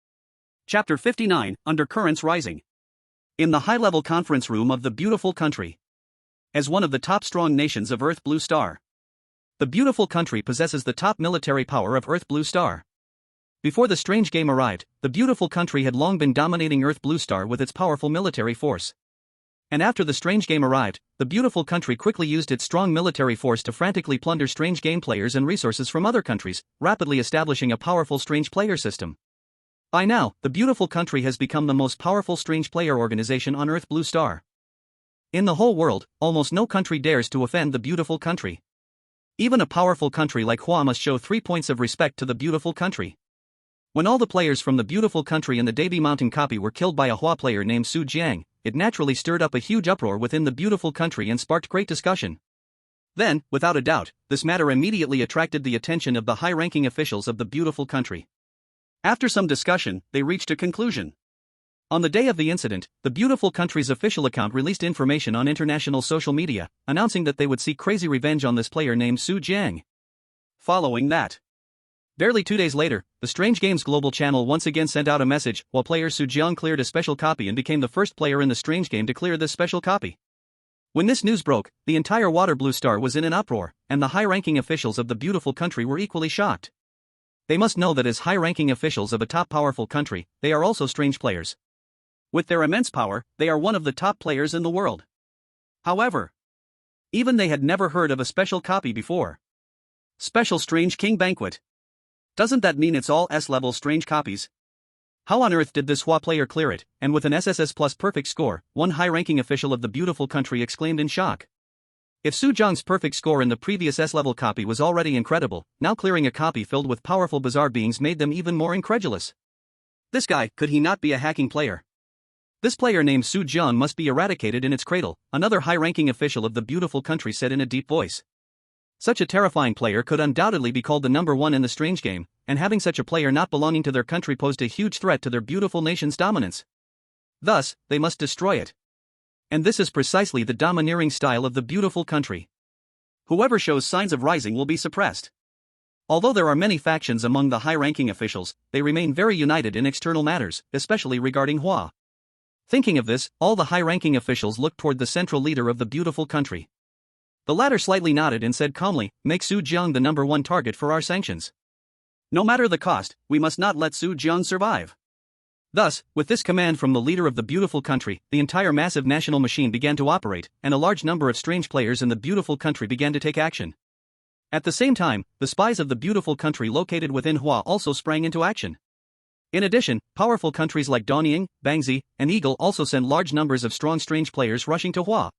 Speaker 1: Chapter 59, Undercurrents Rising. In the high-level conference room of the beautiful country. As one of the top strong nations of Earth Blue Star, the beautiful country possesses the top military power of Earth Blue Star. Before the strange game arrived, the beautiful country had long been dominating Earth Blue Star with its powerful military force. And after the strange game arrived, the beautiful country quickly used its strong military force to frantically plunder strange game players and resources from other countries, rapidly establishing a powerful strange player system. By now, the beautiful country has become the most powerful strange player organization on Earth Blue Star. In the whole world, almost no country dares to offend the beautiful country. Even a powerful country like Hua must show 3 points of respect to the beautiful country. When all the players from the beautiful country in the Davy Mountain copy were killed by a Hua player named Su Jiang, it naturally stirred up a huge uproar within the beautiful country and sparked great discussion. Then, without a doubt, this matter immediately attracted the attention of the high-ranking officials of the beautiful country. After some discussion, they reached a conclusion. On the day of the incident, the beautiful country's official account released information on international social media, announcing that they would seek crazy revenge on this player named Su Jiang. Following that, barely 2 days later, the Strange Games Global channel once again sent out a message, while player Su Jiang cleared a special copy and became the first player in the Strange Game to clear this special copy. When this news broke, the entire Water Blue Star was in an uproar, and the high-ranking officials of the beautiful country were equally shocked. They must know that as high-ranking officials of a top powerful country, they are also strange players. With their immense power, they are one of the top players in the world. However, even they had never heard of a special copy before. Special Strange King Banquet. Doesn't that mean it's all S-level strange copies? How on earth did this Hua player clear it, and with an SSS plus perfect score? One high-ranking official of the beautiful country exclaimed in shock. If Su Jiang's perfect score in the previous S-level copy was already incredible, now clearing a copy filled with powerful bizarre beings made them even more incredulous. This guy, could he not be a hacking player? This player named Su Jiang must be eradicated in its cradle, another high-ranking official of the beautiful country said in a deep voice. Such a terrifying player could undoubtedly be called the number one in the strange game, and having such a player not belonging to their country posed a huge threat to their beautiful nation's dominance. Thus, they must destroy it. And this is precisely the domineering style of the beautiful country. Whoever shows signs of rising will be suppressed. Although there are many factions among the high-ranking officials, they remain very united in external matters, especially regarding Hua. Thinking of this, all the high-ranking officials looked toward the central leader of the beautiful country. The latter slightly nodded and said calmly, "Make Su Jiang the number one target for our sanctions. No matter the cost, we must not let Su Jiang survive." Thus, with this command from the leader of the beautiful country, the entire massive national machine began to operate, and a large number of strange players in the beautiful country began to take action. At the same time, the spies of the beautiful country located within Hua also sprang into action. In addition, powerful countries like Donying, Bangzi, and Eagle also sent large numbers of strong strange players rushing to Hua.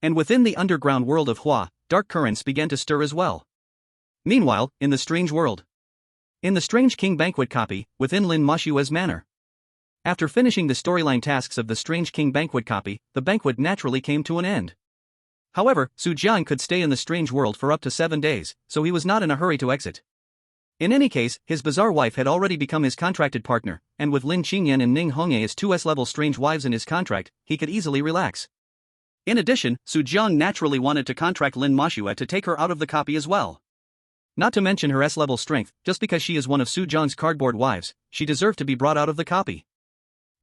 Speaker 1: And within the underground world of Hua, dark currents began to stir as well. Meanwhile, in the strange world, In the Strange King Banquet copy, within Lin Mashua's manor. After finishing the storyline tasks of the Strange King Banquet copy, the banquet naturally came to an end. However, Su Jiang could stay in the strange world for up to 7 days, so he was not in a hurry to exit. In any case, his bizarre wife had already become his contracted partner, and with Lin Qingyan and Ning Hongye as 2S level strange wives in his contract, he could easily relax. In addition, Su Jiang naturally wanted to contract Lin Mashua to take her out of the copy as well. Not to mention her S-level strength, just because she is one of Su Jiang's cardboard wives, she deserved to be brought out of the copy.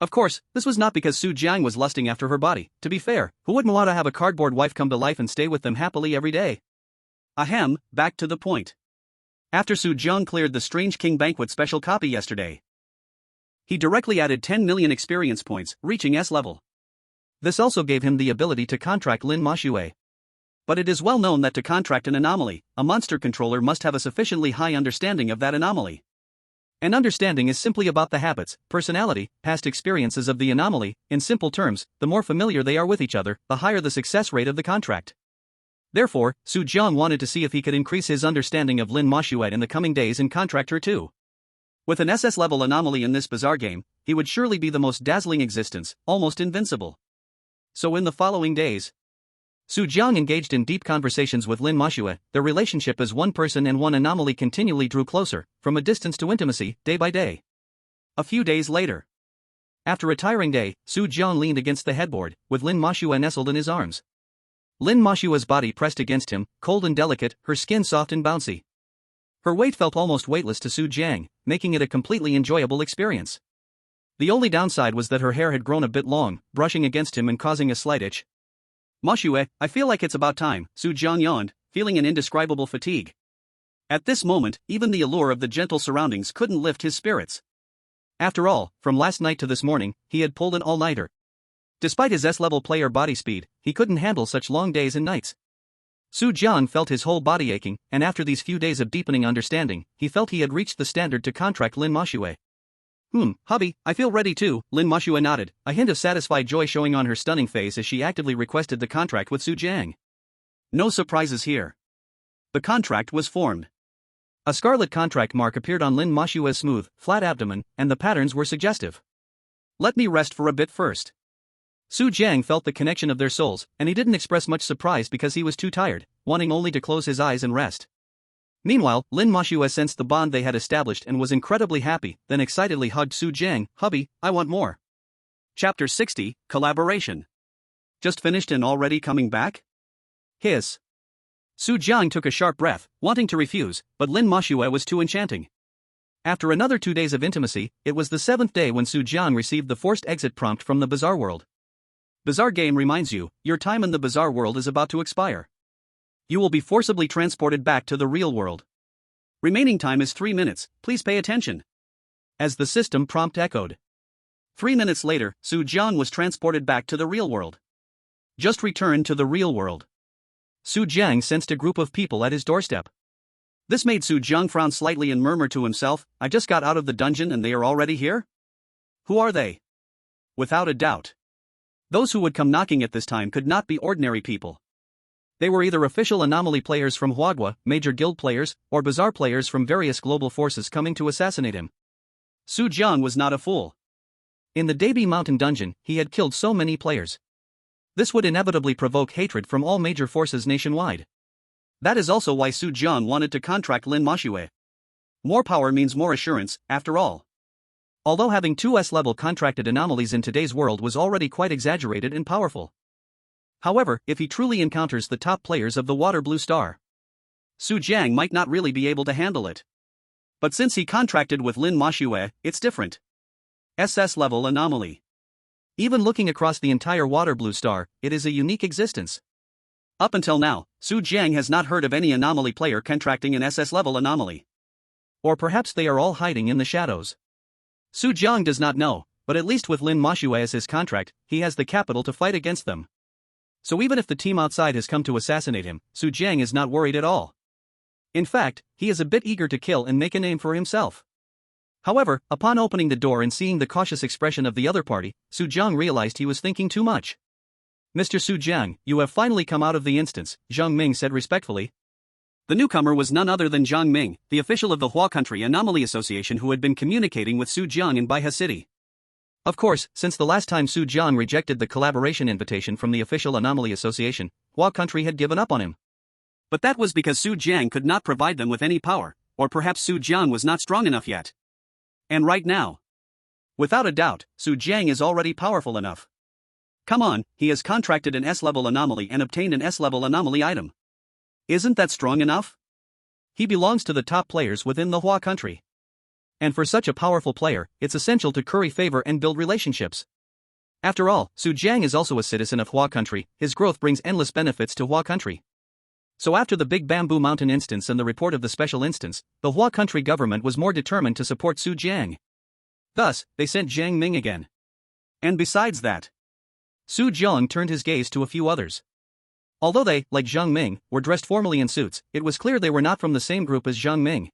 Speaker 1: Of course, this was not because Su Jiang was lusting after her body. To be fair, who wouldn't want to have a cardboard wife come to life and stay with them happily every day? Ahem, back to the point. After Su Jiang cleared the Strange King Banquet special copy yesterday, he directly added 10 million experience points, reaching S level. This also gave him the ability to contract Lin Mashue. But it is well known that to contract an anomaly, a monster controller must have a sufficiently high understanding of that anomaly. An understanding is simply about the habits, personality, past experiences of the anomaly. In simple terms, the more familiar they are with each other, the higher the success rate of the contract. Therefore, Su Jiang wanted to see if he could increase his understanding of Lin Mashue in the coming days and contract her too. With an SS level anomaly in this bizarre game, he would surely be the most dazzling existence, almost invincible. So in the following days, Su Jiang engaged in deep conversations with Lin Mashue. Their relationship as one person and one anomaly continually drew closer, from a distance to intimacy, day by day. A few days later, after a tiring day, Su Jiang leaned against the headboard, with Lin Mashue nestled in his arms. Lin Mashua's body pressed against him, cold and delicate, her skin soft and bouncy. Her weight felt almost weightless to Su Jiang, making it a completely enjoyable experience. The only downside was that her hair had grown a bit long, brushing against him and causing a slight itch. Mashue, I feel like it's about time, Su Jiang yawned, feeling an indescribable fatigue. At this moment, even the allure of the gentle surroundings couldn't lift his spirits. After all, from last night to this morning, he had pulled an all-nighter. Despite his S-level player body speed, he couldn't handle such long days and nights. Su Jiang felt his whole body aching, and after these few days of deepening understanding, he felt he had reached the standard to contract Lin Mashue. Hubby, I feel ready too, Lin Mashue nodded, a hint of satisfied joy showing on her stunning face as she actively requested the contract with Su Jiang. No surprises here. The contract was formed. A scarlet contract mark appeared on Lin Mashue's smooth, flat abdomen, and the patterns were suggestive. Let me rest for a bit first. Su Jiang felt the connection of their souls, and he didn't express much surprise because he was too tired, wanting only to close his eyes and rest. Meanwhile, Lin Mashue sensed the bond they had established and was incredibly happy, then excitedly hugged Su Jiang. Hubby, I want more. Chapter 60, Collaboration. Just finished and already coming back? Hiss. Su Jiang took a sharp breath, wanting to refuse, but Lin Mashue was too enchanting. After another 2 days of intimacy, it was the 7th day when Su Jiang received the forced exit prompt from the bizarre world. Bizarre game reminds you, your time in the bizarre world is about to expire. You will be forcibly transported back to the real world. Remaining time is 3 minutes, please pay attention. As the system prompt echoed. 3 minutes later, Su Jiang was transported back to the real world. Just returned to the real world. Su Jiang sensed a group of people at his doorstep. This made Su Jiang frown slightly and murmur to himself, I just got out of the dungeon and they are already here? Who are they? Without a doubt. Those who would come knocking at this time could not be ordinary people. They were either official anomaly players from Huadwa, major guild players, or bizarre players from various global forces coming to assassinate him. Su Jiang was not a fool. In the Dabi Mountain dungeon, he had killed so many players. This would inevitably provoke hatred from all major forces nationwide. That is also why Su Jiang wanted to contract Lin Mashue. More power means more assurance, after all. Although having 2S-level contracted anomalies in today's world was already quite exaggerated and powerful. However, if he truly encounters the top players of the Water Blue Star, Su Jiang might not really be able to handle it. But since he contracted with Lin Mashue, it's different. SS-level anomaly. Even looking across the entire Water Blue Star, it is a unique existence. Up until now, Su Jiang has not heard of any anomaly player contracting an SS-level anomaly. Or perhaps they are all hiding in the shadows. Su Jiang does not know, but at least with Lin Mashue as his contract, he has the capital to fight against them. So even if the team outside has come to assassinate him, Su Jiang is not worried at all. In fact, he is a bit eager to kill and make a name for himself. However, upon opening the door and seeing the cautious expression of the other party, Su Jiang realized he was thinking too much. Mr. Su Jiang, you have finally come out of the instance, Zhang Ming said respectfully. The newcomer was none other than Zhang Ming, the official of the Hua Country Anomaly Association who had been communicating with Su Jiang in Baihe City. Of course, since the last time Su Jiang rejected the collaboration invitation from the official Anomaly Association, Hua Country had given up on him. But that was because Su Jiang could not provide them with any power, or perhaps Su Jiang was not strong enough yet. And right now, without a doubt, Su Jiang is already powerful enough. Come on, he has contracted an S-level anomaly and obtained an S-level anomaly item. Isn't that strong enough? He belongs to the top players within the Hua Country. And for such a powerful player, it's essential to curry favor and build relationships. After all, Su Jiang is also a citizen of Hua Country, his growth brings endless benefits to Hua Country. So after the Big Bamboo Mountain instance and the report of the special instance, the Hua Country government was more determined to support Su Jiang. Thus, they sent Zhang Ming again. And besides that, Su Jiang turned his gaze to a few others. Although they, like Zhang Ming, were dressed formally in suits, it was clear they were not from the same group as Zhang Ming.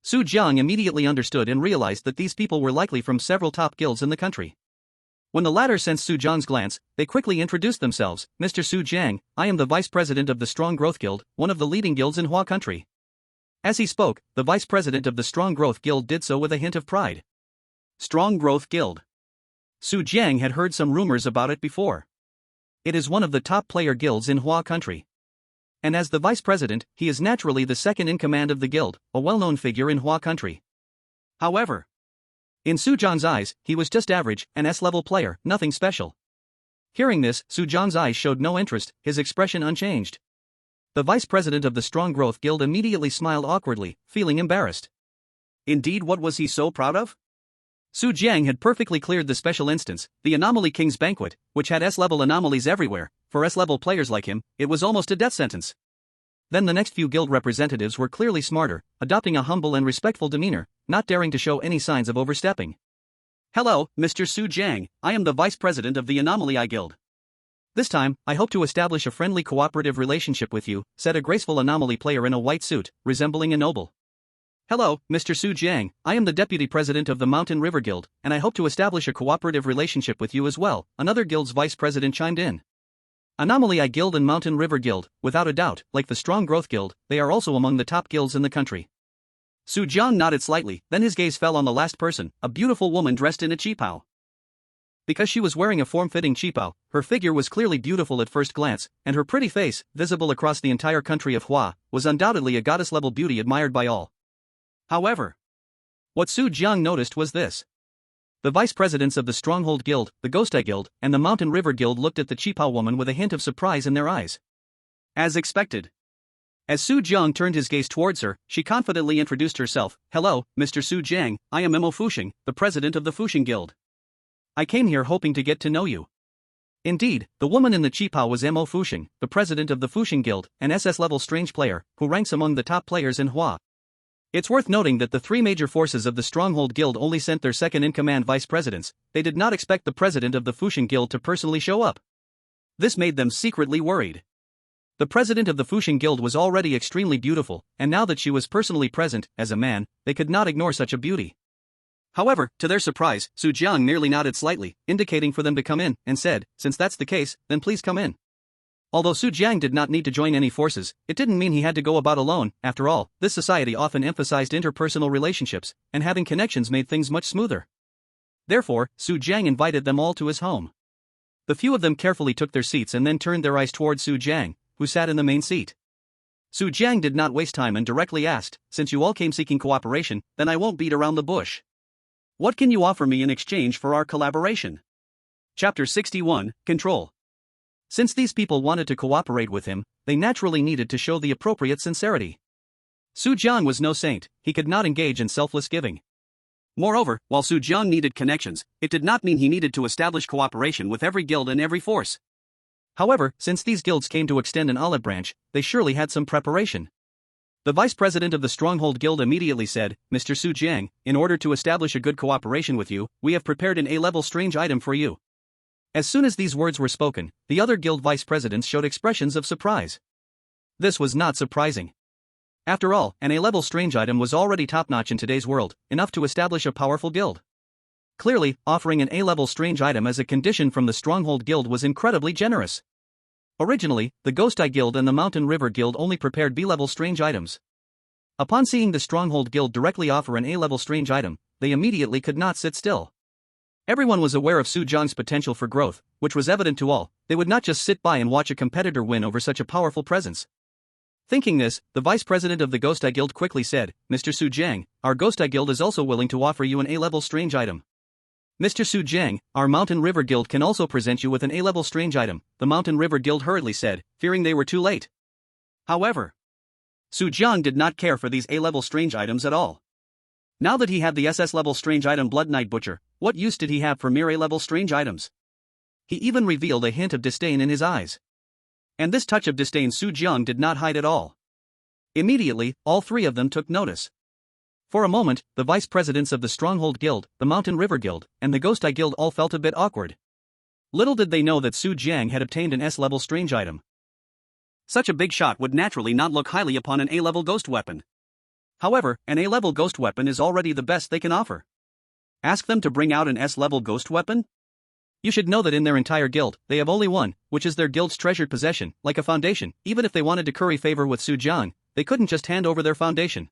Speaker 1: Su Jiang immediately understood and realized that these people were likely from several top guilds in the country. When the latter sensed Su Jiang's glance, they quickly introduced themselves. Mr. Su Jiang, I am the vice president of the Strong Growth Guild, one of the leading guilds in Hua Country. As he spoke, the vice president of the Strong Growth Guild did so with a hint of pride. Strong Growth Guild. Su Jiang had heard some rumors about it before. It is one of the top player guilds in Hua Country. And as the vice president, he is naturally the second in command of the guild, a well-known figure in Hua Country. However, in Su Jiang's eyes, he was just average, an S-level player, nothing special. Hearing this, Su Jiang's eyes showed no interest, his expression unchanged. The vice president of the Strong Growth Guild immediately smiled awkwardly, feeling embarrassed. Indeed, what was he so proud of? Su Jiang had perfectly cleared the special instance, the Anomaly King's Banquet, which had S-level anomalies everywhere. For S-level players like him, it was almost a death sentence. Then the next few guild representatives were clearly smarter, adopting a humble and respectful demeanor, not daring to show any signs of overstepping. Hello, Mr. Su Jiang, I am the vice president of the Anomaly I Guild. This time, I hope to establish a friendly cooperative relationship with you, said a graceful anomaly player in a white suit, resembling a noble. Hello, Mr. Su Jiang, I am the deputy president of the Mountain River Guild, and I hope to establish a cooperative relationship with you as well, another guild's vice president chimed in. Anomaly I Guild and Mountain River Guild, without a doubt, like the Strong Growth Guild, they are also among the top guilds in the country. Su Jiang nodded slightly, then his gaze fell on the last person, a beautiful woman dressed in a qipao. Because she was wearing a form-fitting qipao, her figure was clearly beautiful at first glance, and her pretty face, visible across the entire country of Hua, was undoubtedly a goddess-level beauty admired by all. However, what Su Jiang noticed was this. The vice presidents of the Stronghold Guild, the Ghost Eye Guild, and the Mountain River Guild looked at the qipao woman with a hint of surprise in their eyes. As expected. As Su Jiang turned his gaze towards her, she confidently introduced herself. Hello, Mr. Su Jiang, I am Mo Fuxing, the president of the Fuxing Guild. I came here hoping to get to know you. Indeed, the woman in the qipao was Mo Fuxing, the president of the Fuxing Guild, an SS-level strange player, who ranks among the top players in Hua. It's worth noting that the three major forces of the Stronghold Guild only sent their second-in-command vice presidents. They did not expect the president of the Fuxing Guild to personally show up. This made them secretly worried. The president of the Fuxing Guild was already extremely beautiful, and now that she was personally present, as a man, they could not ignore such a beauty. However, to their surprise, Su Jiang merely nodded slightly, indicating for them to come in, and said, since that's the case, then please come in. Although Su Jiang did not need to join any forces, it didn't mean he had to go about alone. After all, this society often emphasized interpersonal relationships, and having connections made things much smoother. Therefore, Su Jiang invited them all to his home. The few of them carefully took their seats and then turned their eyes towards Su Jiang, who sat in the main seat. Su Jiang did not waste time and directly asked, since you all came seeking cooperation, then I won't beat around the bush. What can you offer me in exchange for our collaboration? Chapter 61, Control. Since these people wanted to cooperate with him, they naturally needed to show the appropriate sincerity. Su Jiang was no saint, he could not engage in selfless giving. Moreover, while Su Jiang needed connections, it did not mean he needed to establish cooperation with every guild and every force. However, since these guilds came to extend an olive branch, they surely had some preparation. The vice president of the Stronghold Guild immediately said, Mr. Su Jiang, in order to establish a good cooperation with you, we have prepared an A-level strange item for you. As soon as these words were spoken, the other guild vice presidents showed expressions of surprise. This was not surprising. After all, an A-level strange item was already top-notch in today's world, enough to establish a powerful guild. Clearly, offering an A-level strange item as a condition from the Stronghold Guild was incredibly generous. Originally, the Ghost Eye Guild and the Mountain River Guild only prepared B-level strange items. Upon seeing the Stronghold Guild directly offer an A-level strange item, they immediately could not sit still. Everyone was aware of Su Jiang's potential for growth, which was evident to all. They would not just sit by and watch a competitor win over such a powerful presence. Thinking this, the vice president of the Ghost Eye Guild quickly said, "Mr. Su Jiang, our Ghost Eye Guild is also willing to offer you an A-level strange item. Mr. Su Jiang, our Mountain River Guild can also present you with an A-level strange item," the Mountain River Guild hurriedly said, fearing they were too late. However, Su Jiang did not care for these A-level strange items at all. Now that he had the SS level strange item Blood Knight Butcher, what use did he have for mere A-level strange items? He even revealed a hint of disdain in his eyes. And this touch of disdain Su Jiang did not hide at all. Immediately, all three of them took notice. For a moment, the vice presidents of the Stronghold Guild, the Mountain River Guild, and the Ghost Eye Guild all felt a bit awkward. Little did they know that Su Jiang had obtained an S-level strange item. Such a big shot would naturally not look highly upon an A-level ghost weapon. However, an A-level ghost weapon is already the best they can offer. Ask them to bring out an S-level ghost weapon? You should know that in their entire guild, they have only one, which is their guild's treasured possession, like a foundation. Even if they wanted to curry favor with Su Jiang, they couldn't just hand over their foundation.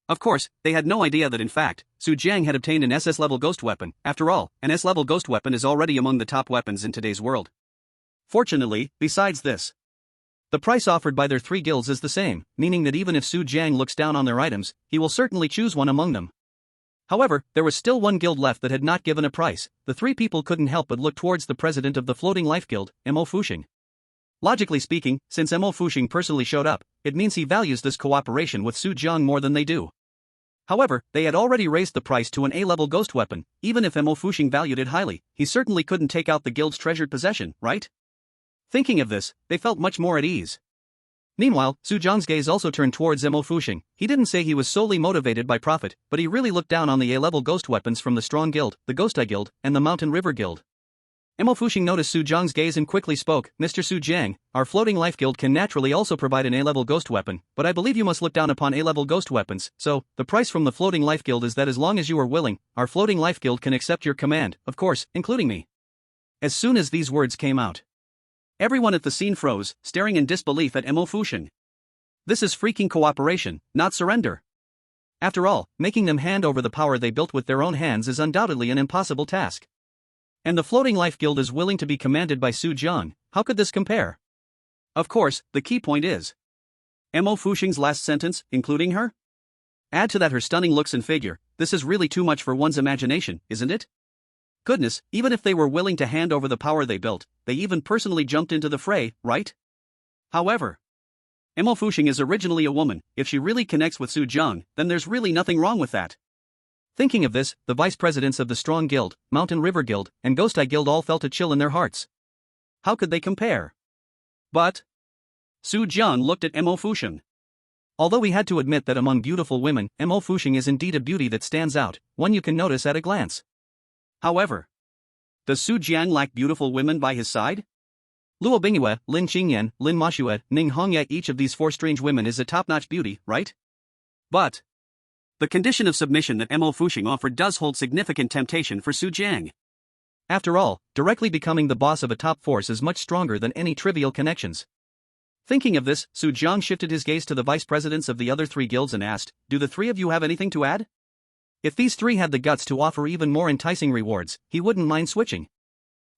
Speaker 1: Of course, they had no idea that in fact, Su Jiang had obtained an SS-level ghost weapon. After all, an S-level ghost weapon is already among the top weapons in today's world. Fortunately, besides this, the price offered by their three guilds is the same, meaning that even if Su Jiang looks down on their items, he will certainly choose one among them. However, there was still one guild left that had not given a price. The three people couldn't help but look towards the president of the Floating Life Guild, Mo Fuxing. Logically speaking, since Mo Fuxing personally showed up, it means he values this cooperation with Su Jiang more than they do. However, they had already raised the price to an A-level ghost weapon. Even if Mo Fuxing valued it highly, he certainly couldn't take out the guild's treasured possession, right? Thinking of this, they felt much more at ease. Meanwhile, Su Jiang's gaze also turned towards Mo Fuxing. He didn't say he was solely motivated by profit, but he really looked down on the A-level ghost weapons from the Strong Guild, the Ghost Eye Guild, and the Mountain River Guild. Mo Fuxing noticed Su Jiang's gaze and quickly spoke, "Mr. Su Jiang, our Floating Life Guild can naturally also provide an A-level ghost weapon, but I believe you must look down upon A-level ghost weapons, so, the price from the Floating Life Guild is that as long as you are willing, our Floating Life Guild can accept your command, of course, including me." As soon as these words came out, everyone at the scene froze, staring in disbelief at Mo Fuxing. This is freaking cooperation, not surrender. After all, making them hand over the power they built with their own hands is undoubtedly an impossible task. And the Floating Life Guild is willing to be commanded by Su Jiang. How could this compare? Of course, the key point is Mo Fuxing's last sentence, including her? Add to that her stunning looks and figure. This is really too much for one's imagination, isn't it? Goodness, even if they were willing to hand over the power they built, they even personally jumped into the fray, right? However, Mo Fuxing is originally a woman. If she really connects with Su Jiang, then there's really nothing wrong with that. Thinking of this, the vice presidents of the Strong Guild, Mountain River Guild, and Ghost Eye Guild all felt a chill in their hearts. How could they compare? But Su Jiang looked at Mo Fuxing. Although he had to admit that among beautiful women, Mo Fuxing is indeed a beauty that stands out, one you can notice at a glance. However, does Su Jiang lack beautiful women by his side? Luo Bingyue, Lin Qingyan, Lin Maxue, Ning Hongye, each of these four strange women is a top-notch beauty, right? But the condition of submission that Mo Fuxing offered does hold significant temptation for Su Jiang. After all, directly becoming the boss of a top force is much stronger than any trivial connections. Thinking of this, Su Jiang shifted his gaze to the vice presidents of the other three guilds and asked, "Do the three of you have anything to add?" If these three had the guts to offer even more enticing rewards, he wouldn't mind switching.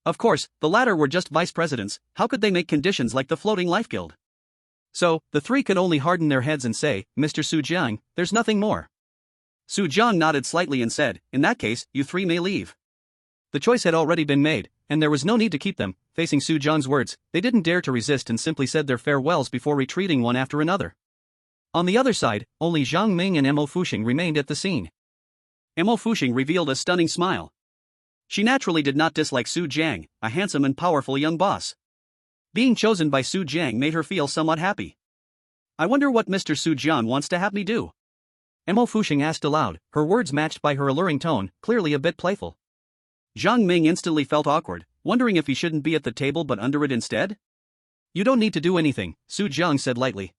Speaker 1: Of course, the latter were just vice presidents. How could they make conditions like the Floating Life Guild? So, the three could only harden their heads and say, "Mr. Su Jiang, there's nothing more." Su Jiang nodded slightly and said, "In that case, you three may leave." The choice had already been made, and there was no need to keep them. Facing Su Jiang's words, they didn't dare to resist and simply said their farewells before retreating one after another. On the other side, only Zhang Ming and Mo Fuxing remained at the scene. Mo Fuxing revealed a stunning smile. She naturally did not dislike Su Jiang, a handsome and powerful young boss. Being chosen by Su Jiang made her feel somewhat happy. "I wonder what Mr. Su Jiang wants to have me do?" Mo Fuxing asked aloud, her words matched by her alluring tone, clearly a bit playful. Zhang Ming instantly felt awkward, wondering if he shouldn't be at the table but under it instead. "You don't need to do anything," Su Jiang said lightly.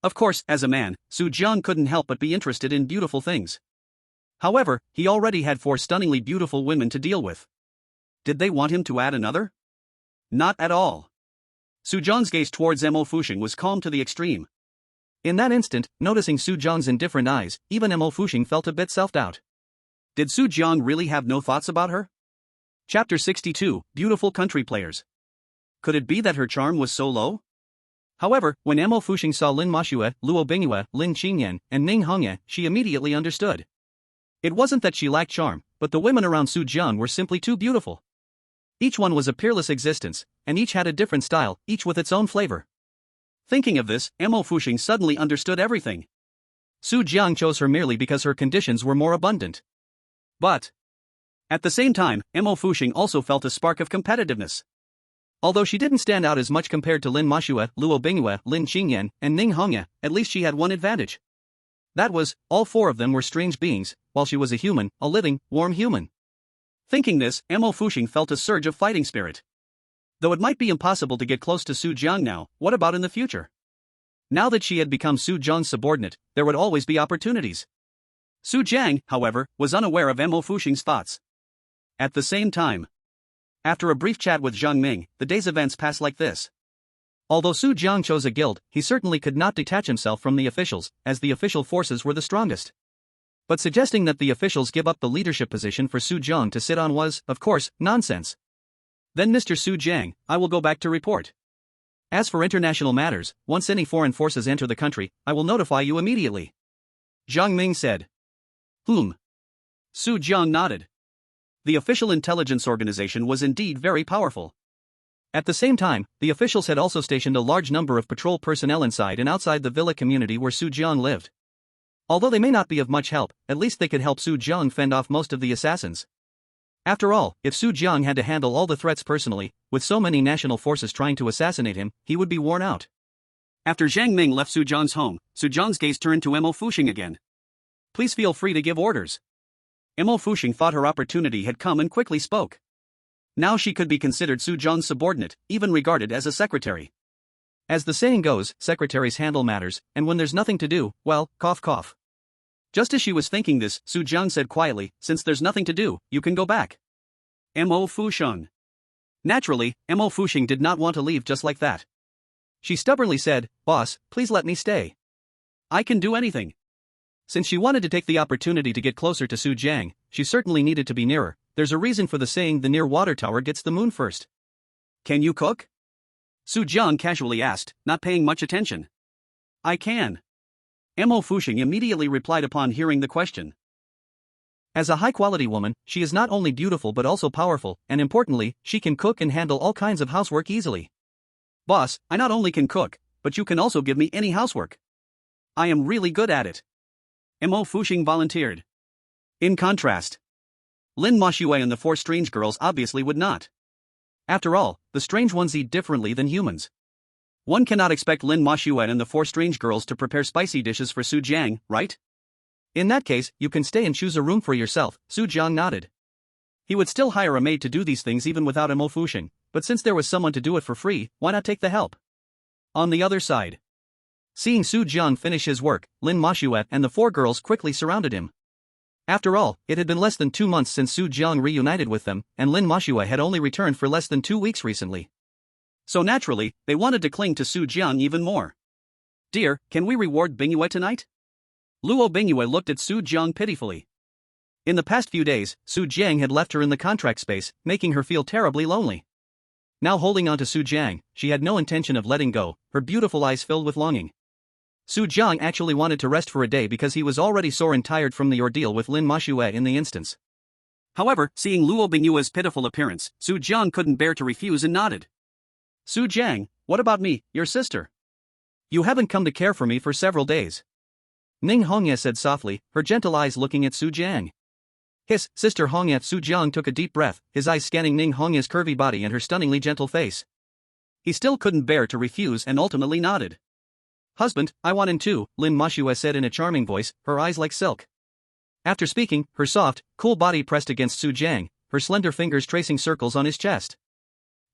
Speaker 1: Of course, as a man, Su Jiang couldn't help but be interested in beautiful things. However, he already had four stunningly beautiful women to deal with. Did they want him to add another? Not at all. Su Jiang's gaze towards Mo Fuxing was calm to the extreme. In that instant, noticing Su Jiang's indifferent eyes, even Mo Fuxing felt a bit self-doubt. Did Su Jiang really have no thoughts about her? Chapter 62, Beautiful Country Players. Could it be that her charm was so low? However, when Mo Fuxing saw Lin Maxue, Luo Bingyue, Lin Qingyan, and Ning Hongye, she immediately understood. It wasn't that she lacked charm, but the women around Su Jiang were simply too beautiful. Each one was a peerless existence, and each had a different style, each with its own flavor. Thinking of this, Mo Fuxing suddenly understood everything. Su Jiang chose her merely because her conditions were more abundant. But at the same time, Mo Fuxing also felt a spark of competitiveness. Although she didn't stand out as much compared to Lin Maxue, Luo Bingyue, Lin Qingyan, and Ning Hongye, at least she had one advantage. That was, all four of them were strange beings, while she was a human, a living, warm human. Thinking this, Mo Fuxing felt a surge of fighting spirit. Though it might be impossible to get close to Su Jiang now, what about in the future? Now that she had become Su Jiang's subordinate, there would always be opportunities. Su Jiang, however, was unaware of Mo Fuxing's thoughts. At the same time, after a brief chat with Zhang Ming, the day's events passed like this. Although Su Jiang chose a guild, he certainly could not detach himself from the officials, as the official forces were the strongest. But suggesting that the officials give up the leadership position for Su Jiang to sit on was, of course, nonsense. Then Mr. Su Jiang, I will go back to report. As for international matters, once any foreign forces enter the country, I will notify you immediately. Zhang Ming said. Su Jiang nodded. The official intelligence organization was indeed very powerful. At the same time, the officials had also stationed a large number of patrol personnel inside and outside the villa community where Su Jiang lived. Although they may not be of much help, at least they could help Su Jiang fend off most of the assassins. After all, if Su Jiang had to handle all the threats personally, with so many national forces trying to assassinate him, he would be worn out. After Zhang Ming left Su Jiang's home, Su Jiang's gaze turned to Mo Fuxing again. Please feel free to give orders. Mo Fuxing thought her opportunity had come and quickly spoke. Now she could be considered Su Jiang's subordinate, even regarded as a secretary. As the saying goes, secretaries handle matters, and when there's nothing to do, well, cough cough. Just as she was thinking this, Su Jiang said quietly, since there's nothing to do, you can go back. Mo Fuxing. Naturally, Mo Fuxing did not want to leave just like that. She stubbornly said, boss, please let me stay. I can do anything. Since she wanted to take the opportunity to get closer to Su Jiang, she certainly needed to be nearer. There's a reason for the saying the near water tower gets the moon first. Can you cook? Su Jiang casually asked, not paying much attention. I can. Mo Fuxing immediately replied upon hearing the question. As a high-quality woman, she is not only beautiful but also powerful, and importantly, she can cook and handle all kinds of housework easily. Boss, I not only can cook, but you can also give me any housework. I am really good at it. Mo Fuxing volunteered. In contrast, Lin Maxue and the four strange girls obviously would not. After all, the strange ones eat differently than humans. One cannot expect Lin Maxue and the four strange girls to prepare spicy dishes for Su Jiang, right? In that case, you can stay and choose a room for yourself, Su Jiang nodded. He would still hire a maid to do these things even without Mo Fuxing, but since there was someone to do it for free, why not take the help? On the other side, seeing Su Jiang finish his work, Lin Maxue and the four girls quickly surrounded him. After all, it had been less than 2 months since Su Jiang reunited with them, and Lin Maxue had only returned for less than 2 weeks recently. So naturally, they wanted to cling to Su Jiang even more. Dear, can we reward Bingyue tonight? Luo Bingyue looked at Su Jiang pitifully. In the past few days, Su Jiang had left her in the contract space, making her feel terribly lonely. Now holding on to Su Jiang, she had no intention of letting go, her beautiful eyes filled with longing. Su Jiang actually wanted to rest for a day because he was already sore and tired from the ordeal with Lin Maxue in the instance. However, seeing Luo Bingyue's pitiful appearance, Su Jiang couldn't bear to refuse and nodded. Su Jiang, what about me, your sister? You haven't come to care for me for several days. Ning Hongye said softly, her gentle eyes looking at Su Jiang. Hiss, Sister Hongye. Su Jiang took a deep breath, his eyes scanning Ning Hongye's curvy body and her stunningly gentle face. He still couldn't bear to refuse and ultimately nodded. Husband, I want in too, Lin Maxue said in a charming voice, her eyes like silk. After speaking, her soft, cool body pressed against Su Jiang, her slender fingers tracing circles on his chest.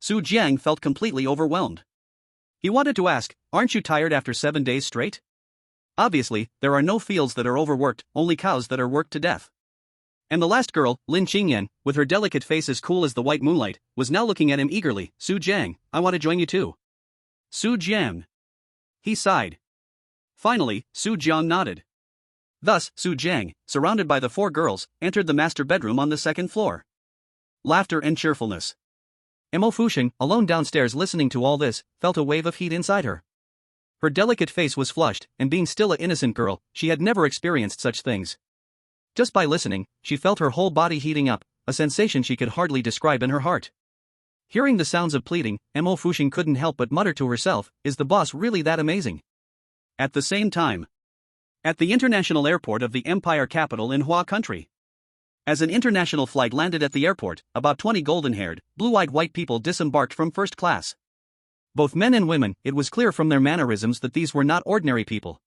Speaker 1: Su Jiang felt completely overwhelmed. He wanted to ask, aren't you tired after 7 days straight? Obviously, there are no fields that are overworked, only cows that are worked to death. And the last girl, Lin Qingyan, with her delicate face as cool as the white moonlight, was now looking at him eagerly. Su Jiang, I want to join you too. Su Jiang. He sighed. Finally, Su Jiang nodded. Thus, Su Jiang, surrounded by the 4 girls, entered the master bedroom on the 2nd floor. Laughter and cheerfulness. Mo Fuxing, alone downstairs listening to all this, felt a wave of heat inside her. Her delicate face was flushed, and being still an innocent girl, she had never experienced such things. Just by listening, she felt her whole body heating up, a sensation she could hardly describe in her heart. Hearing the sounds of pleading, Mo Fuxing couldn't help but mutter to herself, is the boss really that amazing? At the same time, at the international airport of the empire capital in Hua country. As an international flight landed at the airport, about 20 golden-haired, blue-eyed white people disembarked from first class. Both men and women, it was clear from their mannerisms that these were not ordinary people.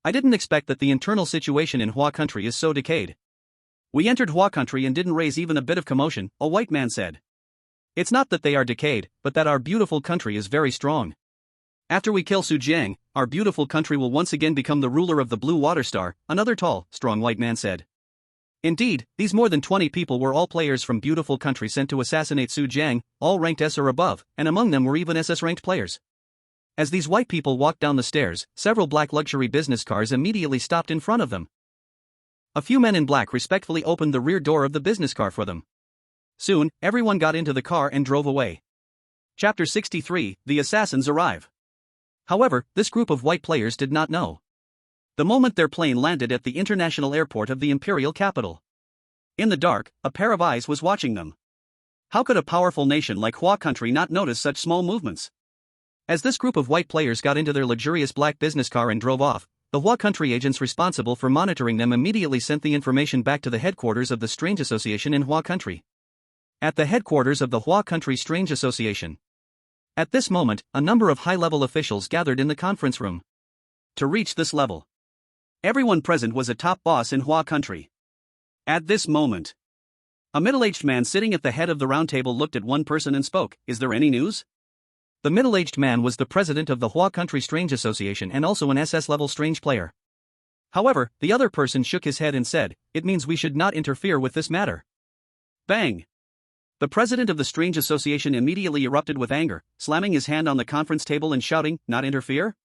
Speaker 1: I didn't expect that the internal situation in Hua country is so decayed. We entered Hua country and didn't raise even a bit of commotion, a white man said. It's not that they are decayed, but that our beautiful country is very strong. After we kill Su Jiang, our beautiful country will once again become the ruler of the Blue Water Star, another tall, strong white man said. Indeed, these more than 20 people were all players from beautiful country sent to assassinate Su Jiang, all ranked S or above, and among them were even SS ranked players. As these white people walked down the stairs, several black luxury business cars immediately stopped in front of them. A few men in black respectfully opened the rear door of the business car for them. Soon, everyone got into the car and drove away. Chapter 63, The Assassins Arrive. However, this group of white players did not know. The moment their plane landed at the international airport of the imperial capital. In the dark, a pair of eyes was watching them. How could a powerful nation like Hua country not notice such small movements? As this group of white players got into their luxurious black business car and drove off, the Hua country agents responsible for monitoring them immediately sent the information back to the headquarters of the Strange Association in Hua country. At the headquarters of the Hua country Strange Association. At this moment, a number of high-level officials gathered in the conference room. To reach this level, everyone present was a top boss in Hua country. At this moment, a middle-aged man sitting at the head of the round table looked at one person and spoke, "Is there any news?" The middle-aged man was the president of the Hua country Strange Association and also an SS-level strange player. However, the other person shook his head and said, "It means we should not interfere with this matter." Bang! The president of the Strange Association immediately erupted with anger, slamming his hand on the conference table and shouting, "Not interfere?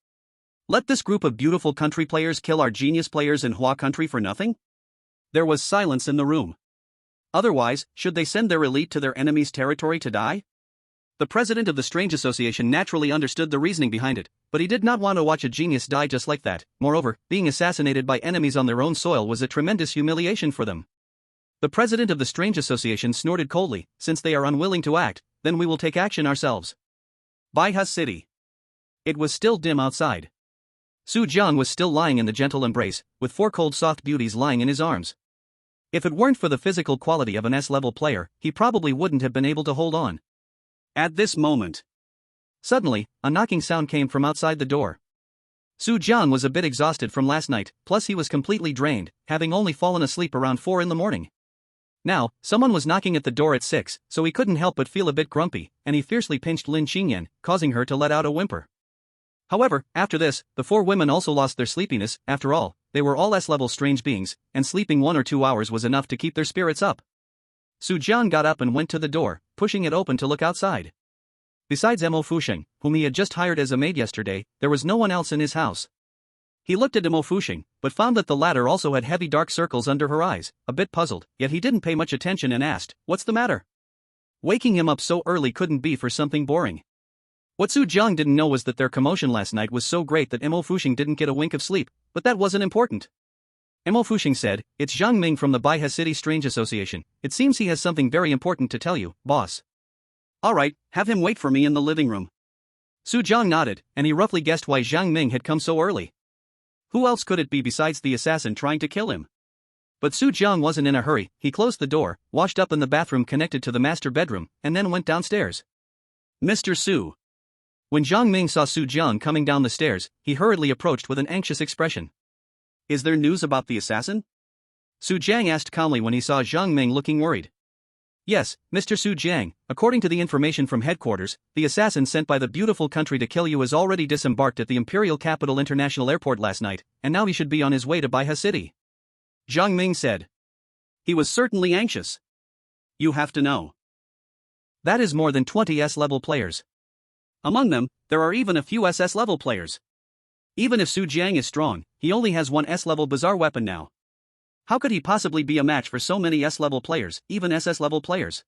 Speaker 1: Let this group of beautiful country players kill our genius players in Hua country for nothing?" There was silence in the room. Otherwise, should they send their elite to their enemy's territory to die? The president of the Strange Association naturally understood the reasoning behind it, but he did not want to watch a genius die just like that. Moreover, being assassinated by enemies on their own soil was a tremendous humiliation for them. The president of the Strange Association snorted coldly, "Since they are unwilling to act, then we will take action ourselves." Baiha City. It was still dim outside. Su Jiang was still lying in the gentle embrace, with 4 cold soft beauties lying in his arms. If it weren't for the physical quality of an S-level player, he probably wouldn't have been able to hold on. At this moment, suddenly, a knocking sound came from outside the door. Su Jiang was a bit exhausted from last night, plus he was completely drained, having only fallen asleep around 4 in the morning. Now, someone was knocking at the door at 6, so he couldn't help but feel a bit grumpy, and he fiercely pinched Lin Qingyan, causing her to let out a whimper. However, after this, the 4 women also lost their sleepiness. After all, they were all S-level strange beings, and sleeping 1 or 2 hours was enough to keep their spirits up. Su Jiang got up and went to the door, pushing it open to look outside. Besides Mo Fuxing, whom he had just hired as a maid yesterday, there was no one else in his house. He looked at Mo Fuxing, but found that the latter also had heavy dark circles under her eyes, a bit puzzled, yet he didn't pay much attention and asked, "What's the matter?" Waking him up so early couldn't be for something boring. What Su Jiang didn't know was that their commotion last night was so great that Mo Fuxing didn't get a wink of sleep, but that wasn't important. Mo Fuxing said, "It's Zhang Ming from the Baiha City Strange Association. It seems he has something very important to tell you, boss." "Alright, have him wait for me in the living room." Su Jiang nodded, and he roughly guessed why Zhang Ming had come so early. Who else could it be besides the assassin trying to kill him? But Su Jiang wasn't in a hurry. He closed the door, washed up in the bathroom connected to the master bedroom, and then went downstairs. "Mr. Su." When Zhang Ming saw Su Jiang coming down the stairs, he hurriedly approached with an anxious expression. "Is there news about the assassin?" Su Jiang asked calmly when he saw Zhang Ming looking worried. "Yes, Mr. Su Jiang, according to the information from headquarters, the assassin sent by the beautiful country to kill you has already disembarked at the Imperial Capital International Airport last night, and now he should be on his way to Baiha City." Zhang Ming said. He was certainly anxious. "You have to know. That is more than 20 S-level players. Among them, there are even a few SS level players. Even if Su Jiang is strong, he only has one S level bizarre weapon now. How could he possibly be a match for so many S level players, even SS level players?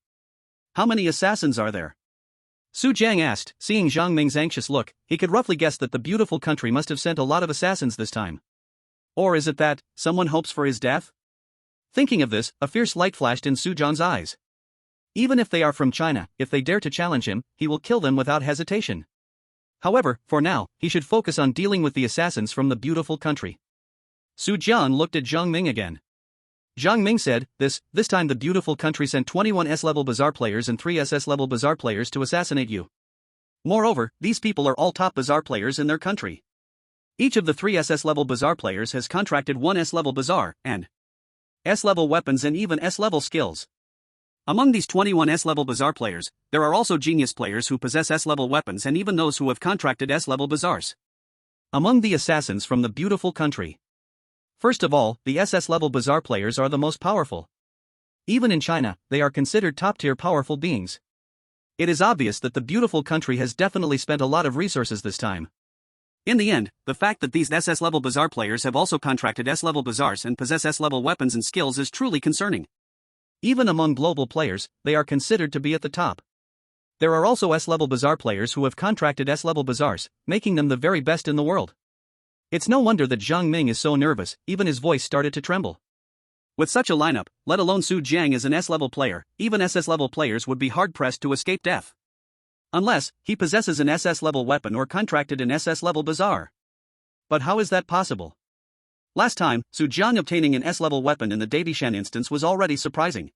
Speaker 1: How many assassins are there? Su Jiang asked, seeing Zhang Ming's anxious look, he could roughly guess that the beautiful country must have sent a lot of assassins this time. Or is it that someone hopes for his death? Thinking of this, a fierce light flashed in Su Jiang's eyes. Even if they are from China, if they dare to challenge him, he will kill them without hesitation. However, for now, he should focus on dealing with the assassins from the beautiful country. Su Jiang looked at Zhang Ming again. Zhang Ming said, this time the beautiful country sent 21 S-level bazaar players and 3 SS-level bazaar players to assassinate you. Moreover, these people are all top bazaar players in their country. Each of the 3 SS-level bazaar players has contracted 1 S-level bazaar, and S-level weapons and even S-level skills. Among these 21 S-level bazaar players, there are also genius players who possess S-level weapons and even those who have contracted S-level bazaars. Among the assassins from the beautiful country. First of all, the SS-level bazaar players are the most powerful. Even in China, they are considered top-tier powerful beings. It is obvious that the beautiful country has definitely spent a lot of resources this time. In the end, the fact that these SS-level bazaar players have also contracted S-level bazaars and possess S-level weapons and skills is truly concerning. Even among global players, they are considered to be at the top. There are also S-level bazaar players who have contracted S-level bazaars, making them the very best in the world. It's no wonder that Zhang Ming is so nervous, even his voice started to tremble. With such a lineup, let alone Su Jiang as an S-level player, even SS-level players would be hard-pressed to escape death. Unless, he possesses an SS-level weapon or contracted an SS-level bazaar. But how is that possible? Last time, Su Jiang obtaining an S-level weapon in the Davishan instance was already surprising.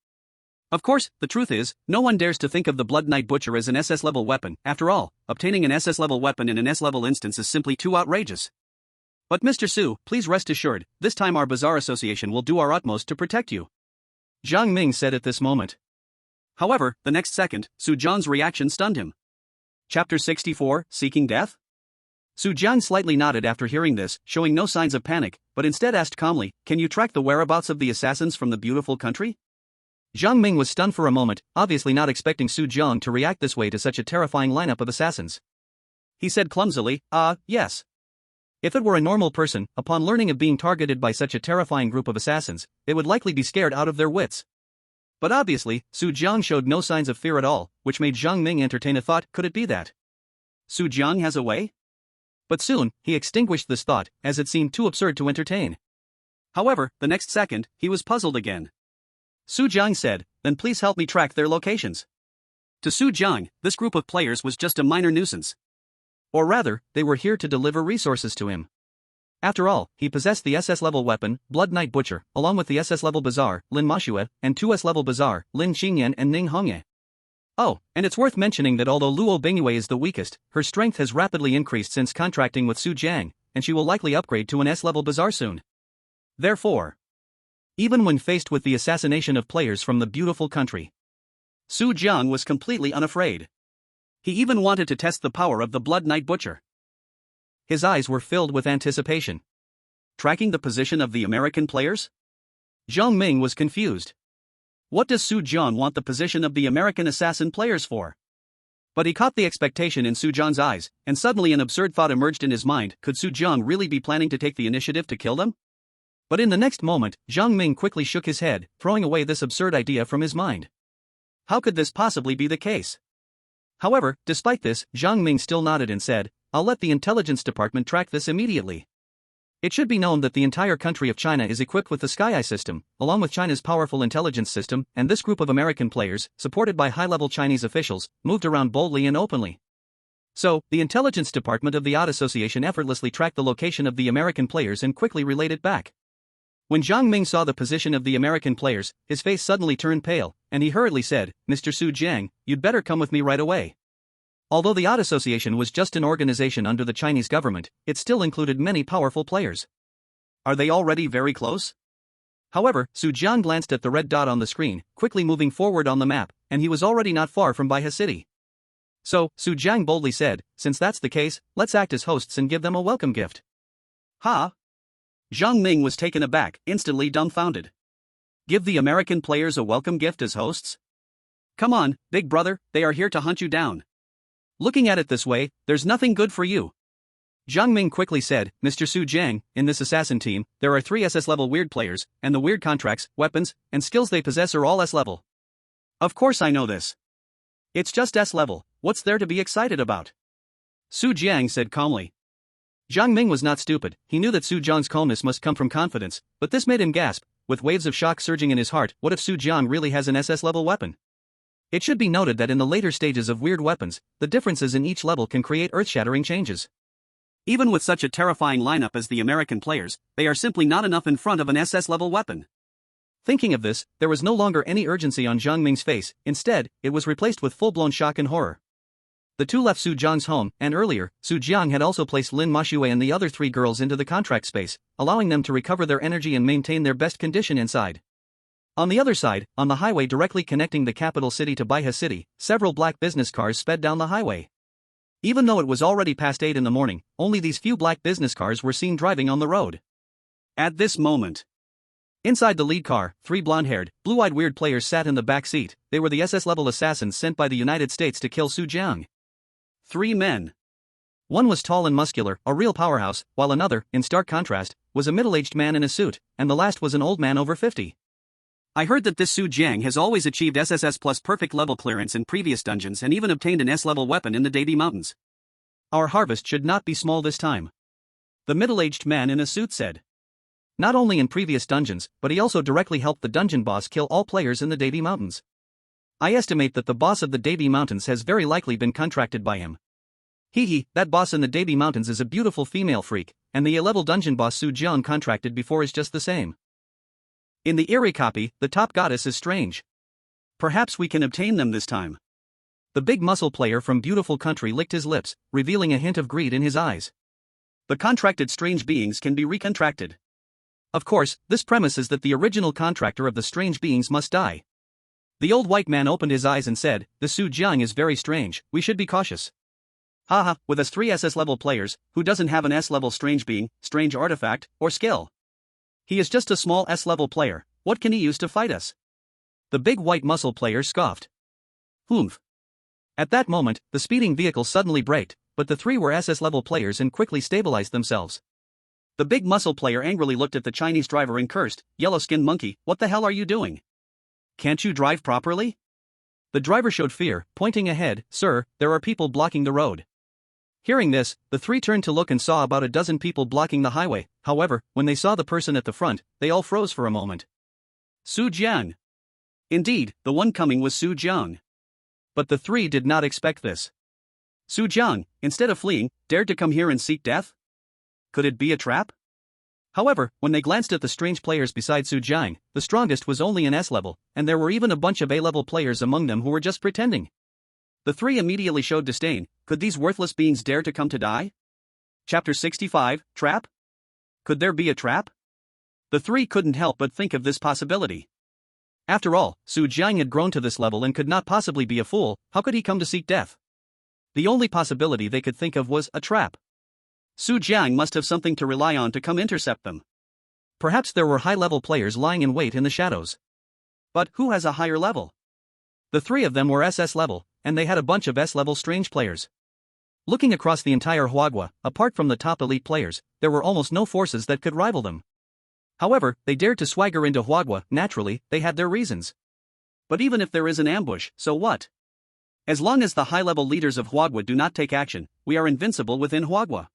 Speaker 1: Of course, the truth is, no one dares to think of the Blood Knight Butcher as an SS-level weapon. After all, obtaining an SS-level weapon in an S-level instance is simply too outrageous. But Mr. Su, please rest assured, this time our Bazaar Association will do our utmost to protect you. Zhang Ming said at this moment. However, the next second, Su Jiang's reaction stunned him. Chapter 64, Seeking Death? Su Jiang slightly nodded after hearing this, showing no signs of panic, but instead asked calmly, can you track the whereabouts of the assassins from the beautiful country? Zhang Ming was stunned for a moment, obviously not expecting Su Jiang to react this way to such a terrifying lineup of assassins. He said clumsily, yes. If it were a normal person, upon learning of being targeted by such a terrifying group of assassins, they would likely be scared out of their wits. But obviously, Su Jiang showed no signs of fear at all, which made Zhang Ming entertain a thought, could it be that Su Jiang has a way? But soon, he extinguished this thought, as it seemed too absurd to entertain. However, the next second, he was puzzled again. Su Jiang said, then please help me track their locations. To Su Jiang, this group of players was just a minor nuisance. Or rather, they were here to deliver resources to him. After all, he possessed the SS-level weapon, Blood Knight Butcher, along with the SS-level bazaar, Lin Mashue, and 2 S-level bazaar, Lin Xingyan and Ning Hongye. Oh, and it's worth mentioning that although Luo Bingyue is the weakest, her strength has rapidly increased since contracting with Su Jiang, and she will likely upgrade to an S-level bazaar soon. Therefore, even when faced with the assassination of players from the beautiful country, Su Jiang was completely unafraid. He even wanted to test the power of the Blood Knight Butcher. His eyes were filled with anticipation. Tracking the position of the American players? Zhang Ming was confused. What does Su Jiang want the position of the American assassin players for? But he caught the expectation in Su Jiang's eyes, and suddenly an absurd thought emerged in his mind, could Su Jiang really be planning to take the initiative to kill them? But in the next moment, Zhang Ming quickly shook his head, throwing away this absurd idea from his mind. How could this possibly be the case? However, despite this, Zhang Ming still nodded and said, I'll let the intelligence department track this immediately. It should be known that the entire country of China is equipped with the Sky Eye system, along with China's powerful intelligence system, and this group of American players, supported by high-level Chinese officials, moved around boldly and openly. So, the intelligence department of the Odd Association effortlessly tracked the location of the American players and quickly relayed it back. When Zhang Ming saw the position of the American players, his face suddenly turned pale, and he hurriedly said, Mr. Su Jiang, you'd better come with me right away. Although the Odd Association was just an organization under the Chinese government, it still included many powerful players. Are they already very close? However, Su Jiang glanced at the red dot on the screen, quickly moving forward on the map, and he was already not far from Baihe City. So, Su Jiang boldly said, since that's the case, let's act as hosts and give them a welcome gift. Ha! Zhang Ming was taken aback, instantly dumbfounded. Give the American players a welcome gift as hosts? Come on, big brother, they are here to hunt you down. Looking at it this way, there's nothing good for you. Jiang Ming quickly said, Mr. Su Jiang, in this assassin team, there are 3 SS level weird players, and the weird contracts, weapons, and skills they possess are all S level. Of course I know this. It's just S level, what's there to be excited about? Su Jiang said calmly. Jiang Ming was not stupid, he knew that Su Jiang's calmness must come from confidence, but this made him gasp, with waves of shock surging in his heart. What if Su Jiang really has an SS level weapon? It should be noted that in the later stages of weird weapons, the differences in each level can create earth-shattering changes. Even with such a terrifying lineup as the American players, they are simply not enough in front of an SS level weapon. Thinking of this, there was no longer any urgency on Jiang Ming's face, instead, it was replaced with full-blown shock and horror. The two left Su Jiang's home, and earlier, Su Jiang had also placed Lin Mashue and the other 3 girls into the contract space, allowing them to recover their energy and maintain their best condition inside. On the other side, on the highway directly connecting the capital city to Baihe City, several black business cars sped down the highway. Even though it was already past 8 in the morning, only these few black business cars were seen driving on the road. At this moment, inside the lead car, 3 blonde-haired, blue-eyed weird players sat in the back seat. They were the SS-level assassins sent by the United States to kill Su Jiang. 3 men. One was tall and muscular, a real powerhouse, while another, in stark contrast, was a middle-aged man in a suit, and the last was an old man over 50. I heard that this Su Jiang has always achieved SSS plus perfect level clearance in previous dungeons and even obtained an S-level weapon in the Debi Mountains. Our harvest should not be small this time. The middle-aged man in a suit said. Not only in previous dungeons, but he also directly helped the dungeon boss kill all players in the Debi Mountains. I estimate that the boss of the Debi Mountains has very likely been contracted by him. That boss in the Debi Mountains is a beautiful female freak, and the A-level dungeon boss Su Jiang contracted before is just the same. In the eerie copy, the top goddess is strange. Perhaps we can obtain them this time. The big muscle player from Beautiful Country licked his lips, revealing a hint of greed in his eyes. The contracted strange beings can be recontracted. Of course, this premise is that the original contractor of the strange beings must die. The old white man opened his eyes and said, "The Su Jiang is very strange, we should be cautious." Haha, with us 3 SS-level players, who doesn't have an S-level strange being, strange artifact, or skill? He is just a small S-level player, what can he use to fight us? The big white muscle player scoffed. Humph. At that moment, the speeding vehicle suddenly braked, but the 3 were SS-level players and quickly stabilized themselves. The big muscle player angrily looked at the Chinese driver and cursed, "Yellow-skinned monkey, what the hell are you doing? Can't you drive properly?" The driver showed fear, pointing ahead, "Sir, there are people blocking the road." Hearing this, the 3 turned to look and saw about a dozen people blocking the highway. However, when they saw the person at the front, they all froze for a moment. Su Jiang. Indeed, the one coming was Su Jiang. But the 3 did not expect this. Su Jiang, instead of fleeing, dared to come here and seek death? Could it be a trap? However, when they glanced at the strange players beside Su Jiang, the strongest was only an S-level, and there were even a bunch of A-level players among them who were just pretending. The 3 immediately showed disdain. Could these worthless beings dare to come to die? Chapter 65, Trap? Could there be a trap? The 3 couldn't help but think of this possibility. After all, Su Jiang had grown to this level and could not possibly be a fool. How could he come to seek death? The only possibility they could think of was a trap. Su Jiang must have something to rely on to come intercept them. Perhaps there were high-level players lying in wait in the shadows. But who has a higher level? The 3 of them were SS level, and they had a bunch of S-level strange players. Looking across the entire Huagua, apart from the top elite players, there were almost no forces that could rival them. However, they dared to swagger into Huagua. Naturally, they had their reasons. But even if there is an ambush, so what? As long as the high-level leaders of Huagua do not take action, we are invincible within Huagua.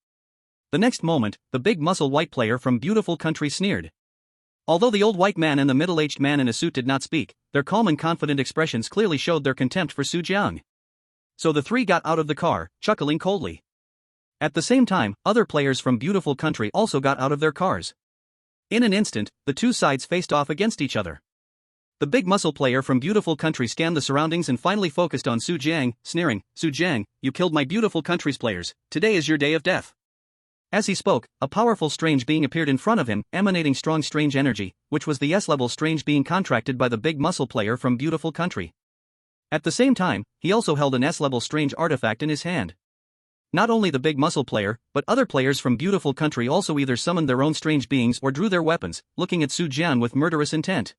Speaker 1: The next moment, the big muscle white player from Beautiful Country sneered. Although the old white man and the middle-aged man in a suit did not speak, their calm and confident expressions clearly showed their contempt for Su Jiang. So the 3 got out of the car, chuckling coldly. At the same time, other players from Beautiful Country also got out of their cars. In an instant, the 2 sides faced off against each other. The big muscle player from Beautiful Country scanned the surroundings and finally focused on Su Jiang, sneering, "Su Jiang, you killed my Beautiful Country's players, today is your day of death." As he spoke, a powerful strange being appeared in front of him, emanating strong strange energy, which was the S-level strange being contracted by the big muscle player from Beautiful Country. At the same time, he also held an S-level strange artifact in his hand. Not only the big muscle player, but other players from Beautiful Country also either summoned their own strange beings or drew their weapons, looking at Su Jiang with murderous intent.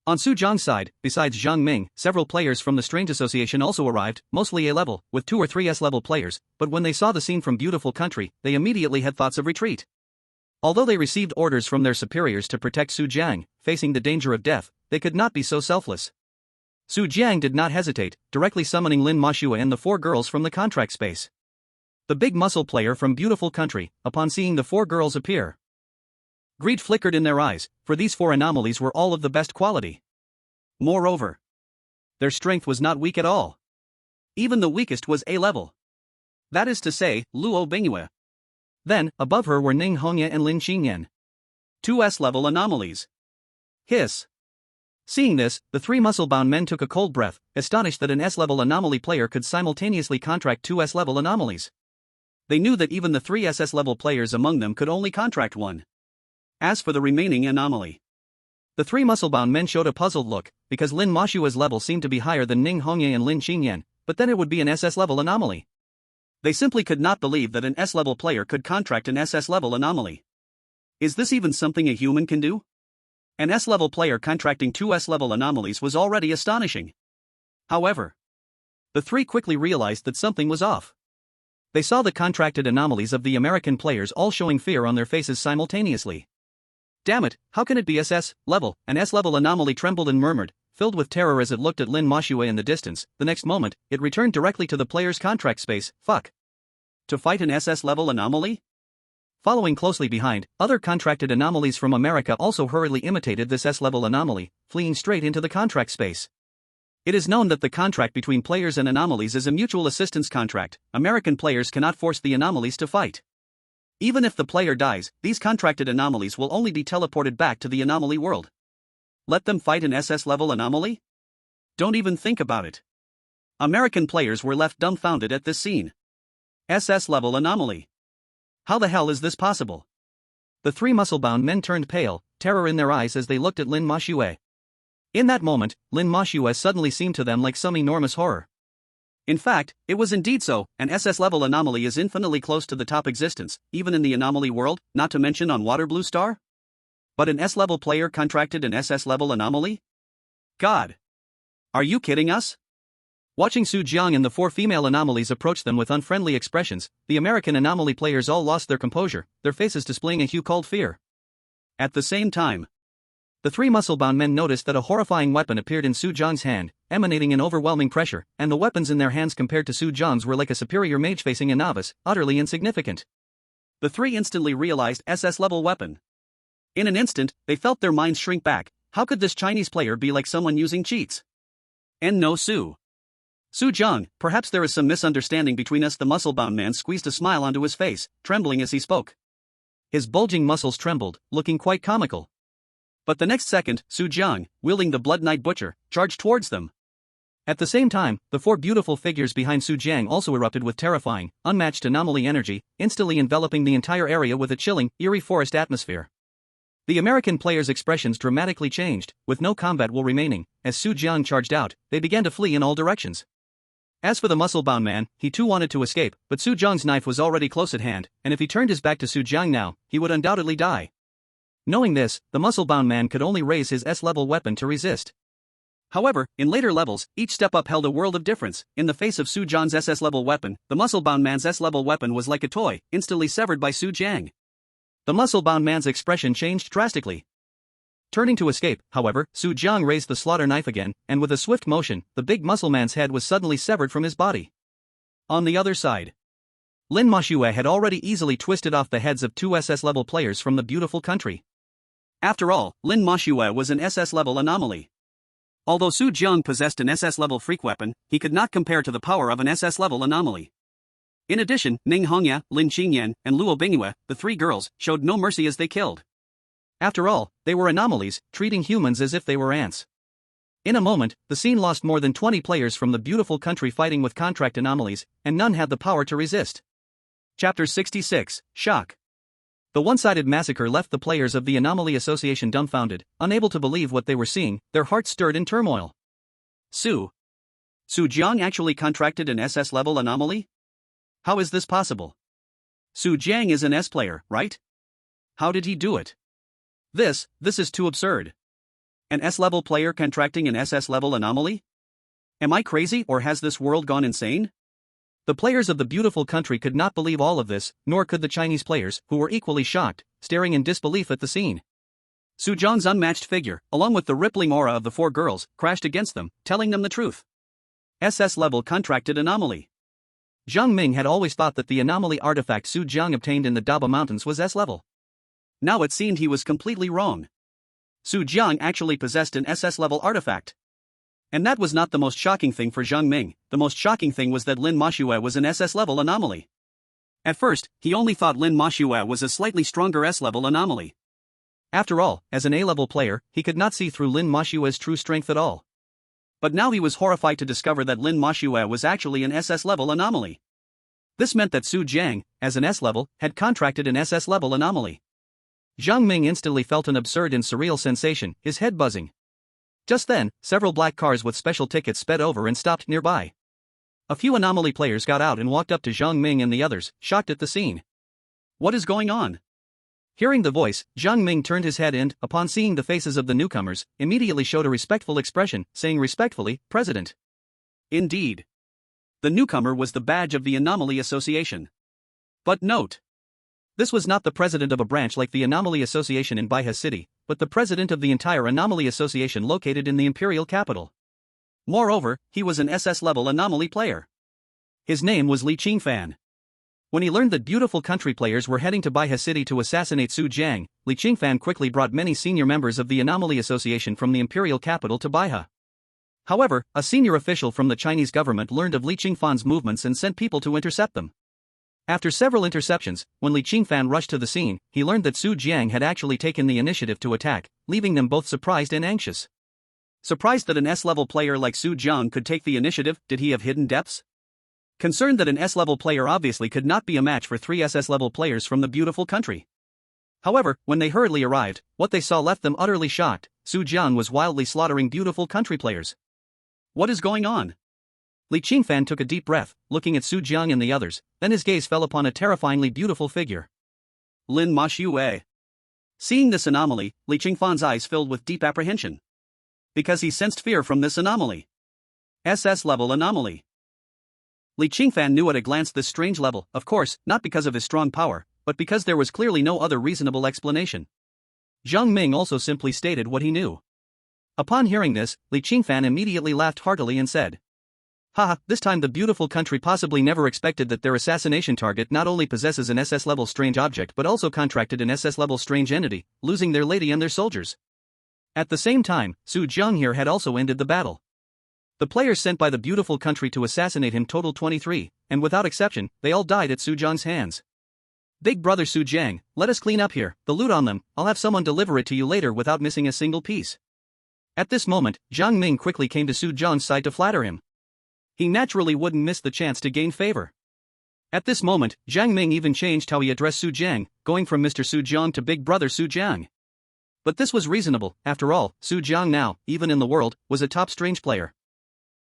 Speaker 1: On Su Jiang's side, besides Zhang Ming, several players from the Strange Association also arrived, mostly A-level, with 2 or 3 S-level players, but when they saw the scene from Beautiful Country, they immediately had thoughts of retreat. Although they received orders from their superiors to protect Su Jiang, facing the danger of death, they could not be so selfless. Su Jiang did not hesitate, directly summoning Lin Mashua and the 4 girls from the contract space. The big muscle player from Beautiful Country, upon seeing the 4 girls appear, greed flickered in their eyes, for these 4 anomalies were all of the best quality. Moreover, their strength was not weak at all. Even the weakest was A-level. That is to say, Luo Bingyue. Then, above her were Ning Hongye and Lin Qingyan. 2 S-level anomalies. Hiss. Seeing this, the 3 muscle-bound men took a cold breath, astonished that an S-level anomaly player could simultaneously contract 2 S-level anomalies. They knew that even the 3 SS-level players among them could only contract 1. As for the remaining anomaly, the 3 muscle-bound men showed a puzzled look, because Lin Mashua's level seemed to be higher than Ning Hongye and Lin Qingyan, but then it would be an SS-level anomaly. They simply could not believe that an S-level player could contract an SS-level anomaly. Is this even something a human can do? An S-level player contracting 2 S-level anomalies was already astonishing. However, the 3 quickly realized that something was off. They saw the contracted anomalies of the American players all showing fear on their faces simultaneously. Damn it, how can it be SS-level? An S-level anomaly trembled and murmured, filled with terror as it looked at Lin Mashua in the distance. The next moment, it returned directly to the player's contract space. Fuck. To fight an SS-level anomaly? Following closely behind, other contracted anomalies from America also hurriedly imitated this S-level anomaly, fleeing straight into the contract space. It is known that the contract between players and anomalies is a mutual assistance contract. American players cannot force the anomalies to fight. Even if the player dies, these contracted anomalies will only be teleported back to the anomaly world. Let them fight an SS-level anomaly? Don't even think about it. American players were left dumbfounded at this scene. SS-level anomaly. How the hell is this possible? The 3 muscle-bound men turned pale, terror in their eyes as they looked at Lin Mashua. In that moment, Lin Mashua suddenly seemed to them like some enormous horror. In fact, it was indeed so. An SS-level anomaly is infinitely close to the top existence, even in the anomaly world, not to mention on Water Blue Star. But an S-level player contracted an SS-level anomaly? God! Are you kidding us? Watching Su Jiang and the 4 female anomalies approach them with unfriendly expressions, the American anomaly players all lost their composure, their faces displaying a hue called fear. At the same time, the 3 muscle-bound men noticed that a horrifying weapon appeared in Su Jiang's hand, emanating an overwhelming pressure, and the weapons in their hands compared to Su Jiang's were like a superior mage facing a novice, utterly insignificant. The 3 instantly realized SS-level weapon. In an instant, they felt their minds shrink back. How could this Chinese player be like someone using cheats? And no Su Jiang, perhaps there is some misunderstanding between us. The muscle-bound man squeezed a smile onto his face, trembling as he spoke. His bulging muscles trembled, looking quite comical. But the next second, Su Jiang, wielding the Blood Knight Butcher, charged towards them. At the same time, the 4 beautiful figures behind Su Jiang also erupted with terrifying, unmatched anomaly energy, instantly enveloping the entire area with a chilling, eerie forest atmosphere. The American players' expressions dramatically changed, with no combat will remaining. As Su Jiang charged out, they began to flee in all directions. As for the muscle-bound man, he too wanted to escape, but Su Jiang's knife was already close at hand, and if he turned his back to Su Jiang now, he would undoubtedly die. Knowing this, the muscle-bound man could only raise his S-level weapon to resist. However, in later levels, each step-up held a world of difference. In the face of Su Jiang's SS-level weapon, the muscle-bound man's S-level weapon was like a toy, instantly severed by Su Jiang. The muscle-bound man's expression changed drastically. Turning to escape, however, Su Jiang raised the slaughter knife again, and with a swift motion, the big muscle man's head was suddenly severed from his body. On the other side, Lin Mashua had already easily twisted off the heads of 2 SS-level players from the Beautiful Country. After all, Lin Mashua was an SS-level anomaly. Although Su Jiang possessed an SS-level freak weapon, he could not compare to the power of an SS-level anomaly. In addition, Ning Hongye, Lin Qingyan, and Luo Bingyue, the 3 girls, showed no mercy as they killed. After all, they were anomalies, treating humans as if they were ants. In a moment, the scene lost more than 20 players from the Beautiful Country fighting with contract anomalies, and none had the power to resist. Chapter 66, Shock. The one-sided massacre left the players of the Anomaly Association dumbfounded, unable to believe what they were seeing, their hearts stirred in turmoil. Su Jiang actually contracted an SS-level anomaly? How is this possible? Su Jiang is an S player, right? How did he do it? This is too absurd. An S-level player contracting an SS-level anomaly? Am I crazy or has this world gone insane? The players of the beautiful country could not believe all of this, nor could the Chinese players, who were equally shocked, staring in disbelief at the scene. Su Jiang's unmatched figure, along with the rippling aura of the four girls, crashed against them, telling them the truth. SS-level contracted anomaly. Zhang Ming had always thought that the anomaly artifact Su Jiang obtained in the Daba Mountains was S-level. Now it seemed he was completely wrong. Su Jiang actually possessed an SS-level artifact. And that was not the most shocking thing for Zhang Ming. The most shocking thing was that Lin Mashue was an SS-level anomaly. At first, he only thought Lin Mashue was a slightly stronger S-level anomaly. After all, as an A-level player, he could not see through Lin Mashue's true strength at all. But now he was horrified to discover that Lin Mashue was actually an SS-level anomaly. This meant that Su Jiang, as an S-level, had contracted an SS-level anomaly. Zhang Ming instantly felt an absurd and surreal sensation, his head buzzing. Just then, several black cars with special tickets sped over and stopped nearby. A few anomaly players got out and walked up to Zhang Ming and the others, shocked at the scene. What is going on? Hearing the voice, Zhang Ming turned his head and, upon seeing the faces of the newcomers, immediately showed a respectful expression, saying respectfully, "President." Indeed. The newcomer was the badge of the Anomaly Association. But note. This was not the president of a branch like the Anomaly Association in Baihe City, but the president of the entire Anomaly Association located in the imperial capital. Moreover, he was an SS-level anomaly player. His name was Li Qingfan. When he learned that beautiful country players were heading to Baihe City to assassinate Su Jiang, Li Qingfan quickly brought many senior members of the Anomaly Association from the imperial capital to Baihe. However, a senior official from the Chinese government learned of Li Qingfan's movements and sent people to intercept them. After several interceptions, when Li Qingfan rushed to the scene, he learned that Su Jiang had actually taken the initiative to attack, leaving them both surprised and anxious. Surprised that an S-level player like Su Jiang could take the initiative, did he have hidden depths? Concerned that an S-level player obviously could not be a match for three SS-level players from the beautiful country. However, when they hurriedly arrived, what they saw left them utterly shocked. Su Jiang was wildly slaughtering beautiful country players. What is going on? Li Qingfan took a deep breath, looking at Su Jiang and the others, then his gaze fell upon a terrifyingly beautiful figure. Lin Mashue. Seeing this anomaly, Li Qingfan's eyes filled with deep apprehension. Because he sensed fear from this anomaly. SS-level anomaly. Li Qingfan knew at a glance this strange level, of course, not because of his strong power, but because there was clearly no other reasonable explanation. Zhang Ming also simply stated what he knew. Upon hearing this, Li Qingfan immediately laughed heartily and said, "Haha, this time the beautiful country possibly never expected that their assassination target not only possesses an SS-level strange object but also contracted an SS-level strange entity, losing their lady and their soldiers." At the same time, Su Jiang here had also ended the battle. The players sent by the beautiful country to assassinate him totaled 23, and without exception, they all died at Su Jiang's hands. "Big brother Su Jiang, let us clean up here, the loot on them, I'll have someone deliver it to you later without missing a single piece." At this moment, Zhang Ming quickly came to Su Jiang's side to flatter him. He naturally wouldn't miss the chance to gain favor. At this moment, Zhang Ming even changed how he addressed Su Jiang, going from Mr. Su Jiang to Big Brother Su Jiang. But this was reasonable, after all, Su Jiang now, even in the world, was a top strange player.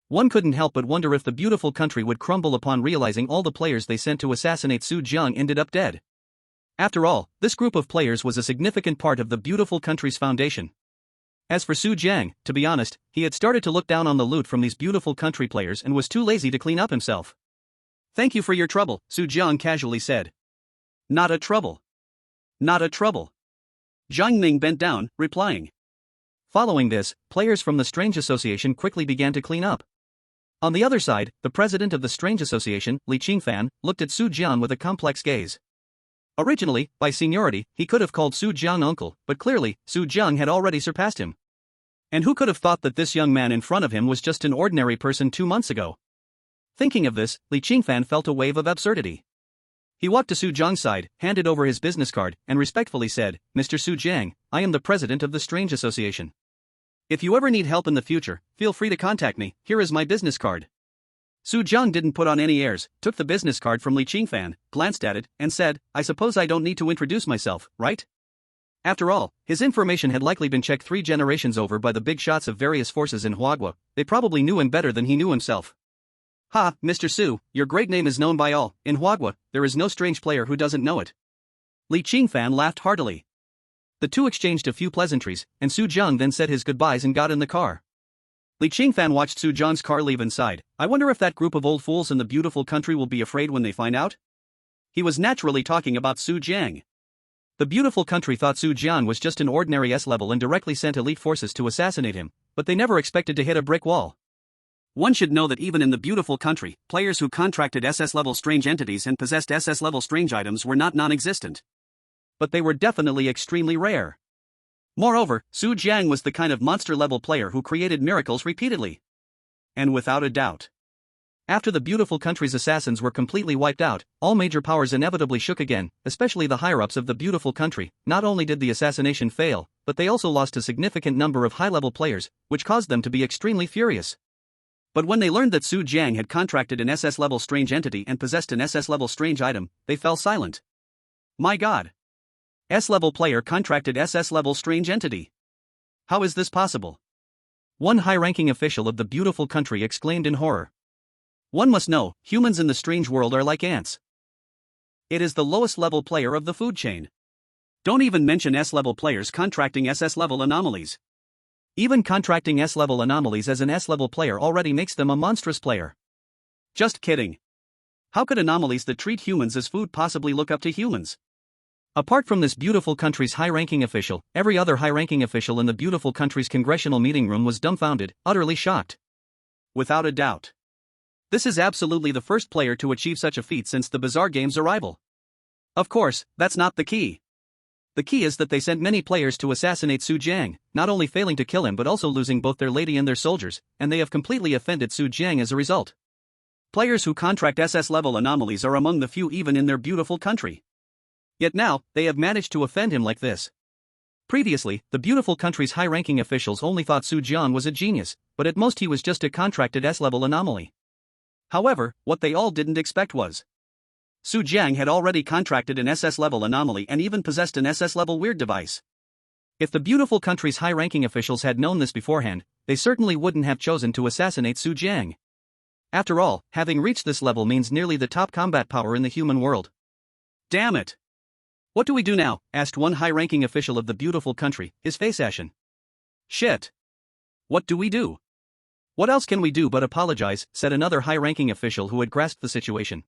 Speaker 1: One couldn't help but wonder if the beautiful country would crumble upon realizing all the players they sent to assassinate Su Jiang ended up dead. After all, this group of players was a significant part of the beautiful country's foundation. As for Su Jiang, to be honest, he had started to look down on the loot from these beautiful country players and was too lazy to clean up himself. "Thank you for your trouble," Su Jiang casually said. "Not a trouble. Not a trouble." Zhang Ming bent down, replying. Following this, players from the Strange Association quickly began to clean up. On the other side, the president of the Strange Association, Li Qingfan, looked at Su Jiang with a complex gaze. Originally, by seniority, he could have called Su Jiang uncle, but clearly, Su Jiang had already surpassed him. And who could have thought that this young man in front of him was just an ordinary person 2 months ago? Thinking of this, Li Qingfan felt a wave of absurdity. He walked to Su Jiang's side, handed over his business card, and respectfully said, "Mr. Su Jiang, I am the president of the Strange Association. If you ever need help in the future, feel free to contact me, here is my business card." Su Jiang didn't put on any airs, took the business card from Li Qingfan, glanced at it, and said, "I suppose I don't need to introduce myself, right?" After all, his information had likely been checked 3 generations over by the big shots of various forces in Huagua. They probably knew him better than he knew himself. "Ha, Mr. Su, your great name is known by all. In Huagua, there is no strange player who doesn't know it." Li Qingfan laughed heartily. The two exchanged a few pleasantries, and Su Jiang then said his goodbyes and got in the car. Li Qingfan watched Su Jiang's car leave inside. I wonder if that group of old fools in the beautiful country will be afraid when they find out? He was naturally talking about Su Jiang. The beautiful country thought Su Jiang was just an ordinary S-level and directly sent elite forces to assassinate him, but they never expected to hit a brick wall. One should know that even in the beautiful country, players who contracted SS-level strange entities and possessed SS-level strange items were not non-existent. But they were definitely extremely rare. Moreover, Su Jiang was the kind of monster-level player who created miracles repeatedly. And without a doubt. After the beautiful country's assassins were completely wiped out, all major powers inevitably shook again, especially the higher-ups of the beautiful country. Not only did the assassination fail, but they also lost a significant number of high-level players, which caused them to be extremely furious. But when they learned that Su Jiang had contracted an SS-level strange entity and possessed an SS-level strange item, they fell silent. My god! S-level player contracted SS-level strange entity. How is this possible? One high-ranking official of the beautiful country exclaimed in horror. One must know, humans in the strange world are like ants. It is the lowest level player of the food chain. Don't even mention S-level players contracting SS-level anomalies. Even contracting S-level anomalies as an S-level player already makes them a monstrous player. Just kidding. How could anomalies that treat humans as food possibly look up to humans? Apart from this beautiful country's high-ranking official, every other high-ranking official in the beautiful country's congressional meeting room was dumbfounded, utterly shocked. Without a doubt. This is absolutely the first player to achieve such a feat since the Bizarre Game's arrival. Of course, that's not the key. The key is that they sent many players to assassinate Su Jiang, not only failing to kill him but also losing both their lady and their soldiers, and they have completely offended Su Jiang as a result. Players who contract SS-level anomalies are among the few even in their beautiful country. Yet now, they have managed to offend him like this. Previously, the beautiful country's high-ranking officials only thought Su Jiang was a genius, but at most he was just a contracted S-level anomaly. However, what they all didn't expect was Su Jiang had already contracted an SS-level anomaly and even possessed an SS-level weird device. If the beautiful country's high-ranking officials had known this beforehand, they certainly wouldn't have chosen to assassinate Su Jiang. After all, having reached this level means nearly the top combat power in the human world. Damn it! What do we do now? Asked one high-ranking official of the beautiful country, his face ashen. Shit! What do we do? What else can we do but apologize, said another high-ranking official who had grasped the situation.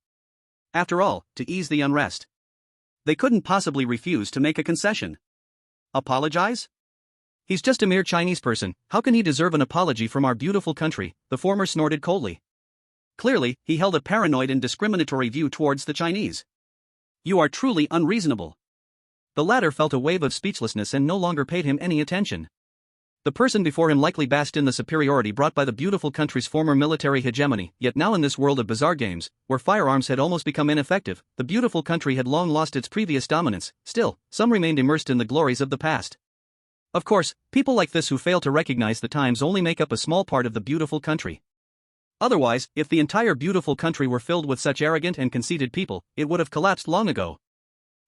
Speaker 1: After all, to ease the unrest. They couldn't possibly refuse to make a concession. Apologize? He's just a mere Chinese person, how can he deserve an apology from our beautiful country? The former snorted coldly. Clearly, he held a paranoid and discriminatory view towards the Chinese. You are truly unreasonable. The latter felt a wave of speechlessness and no longer paid him any attention. The person before him likely basked in the superiority brought by the beautiful country's former military hegemony, yet now in this world of bizarre games, where firearms had almost become ineffective, the beautiful country had long lost its previous dominance. Still, some remained immersed in the glories of the past. Of course, people like this who fail to recognize the times only make up a small part of the beautiful country. Otherwise, if the entire beautiful country were filled with such arrogant and conceited people, it would have collapsed long ago.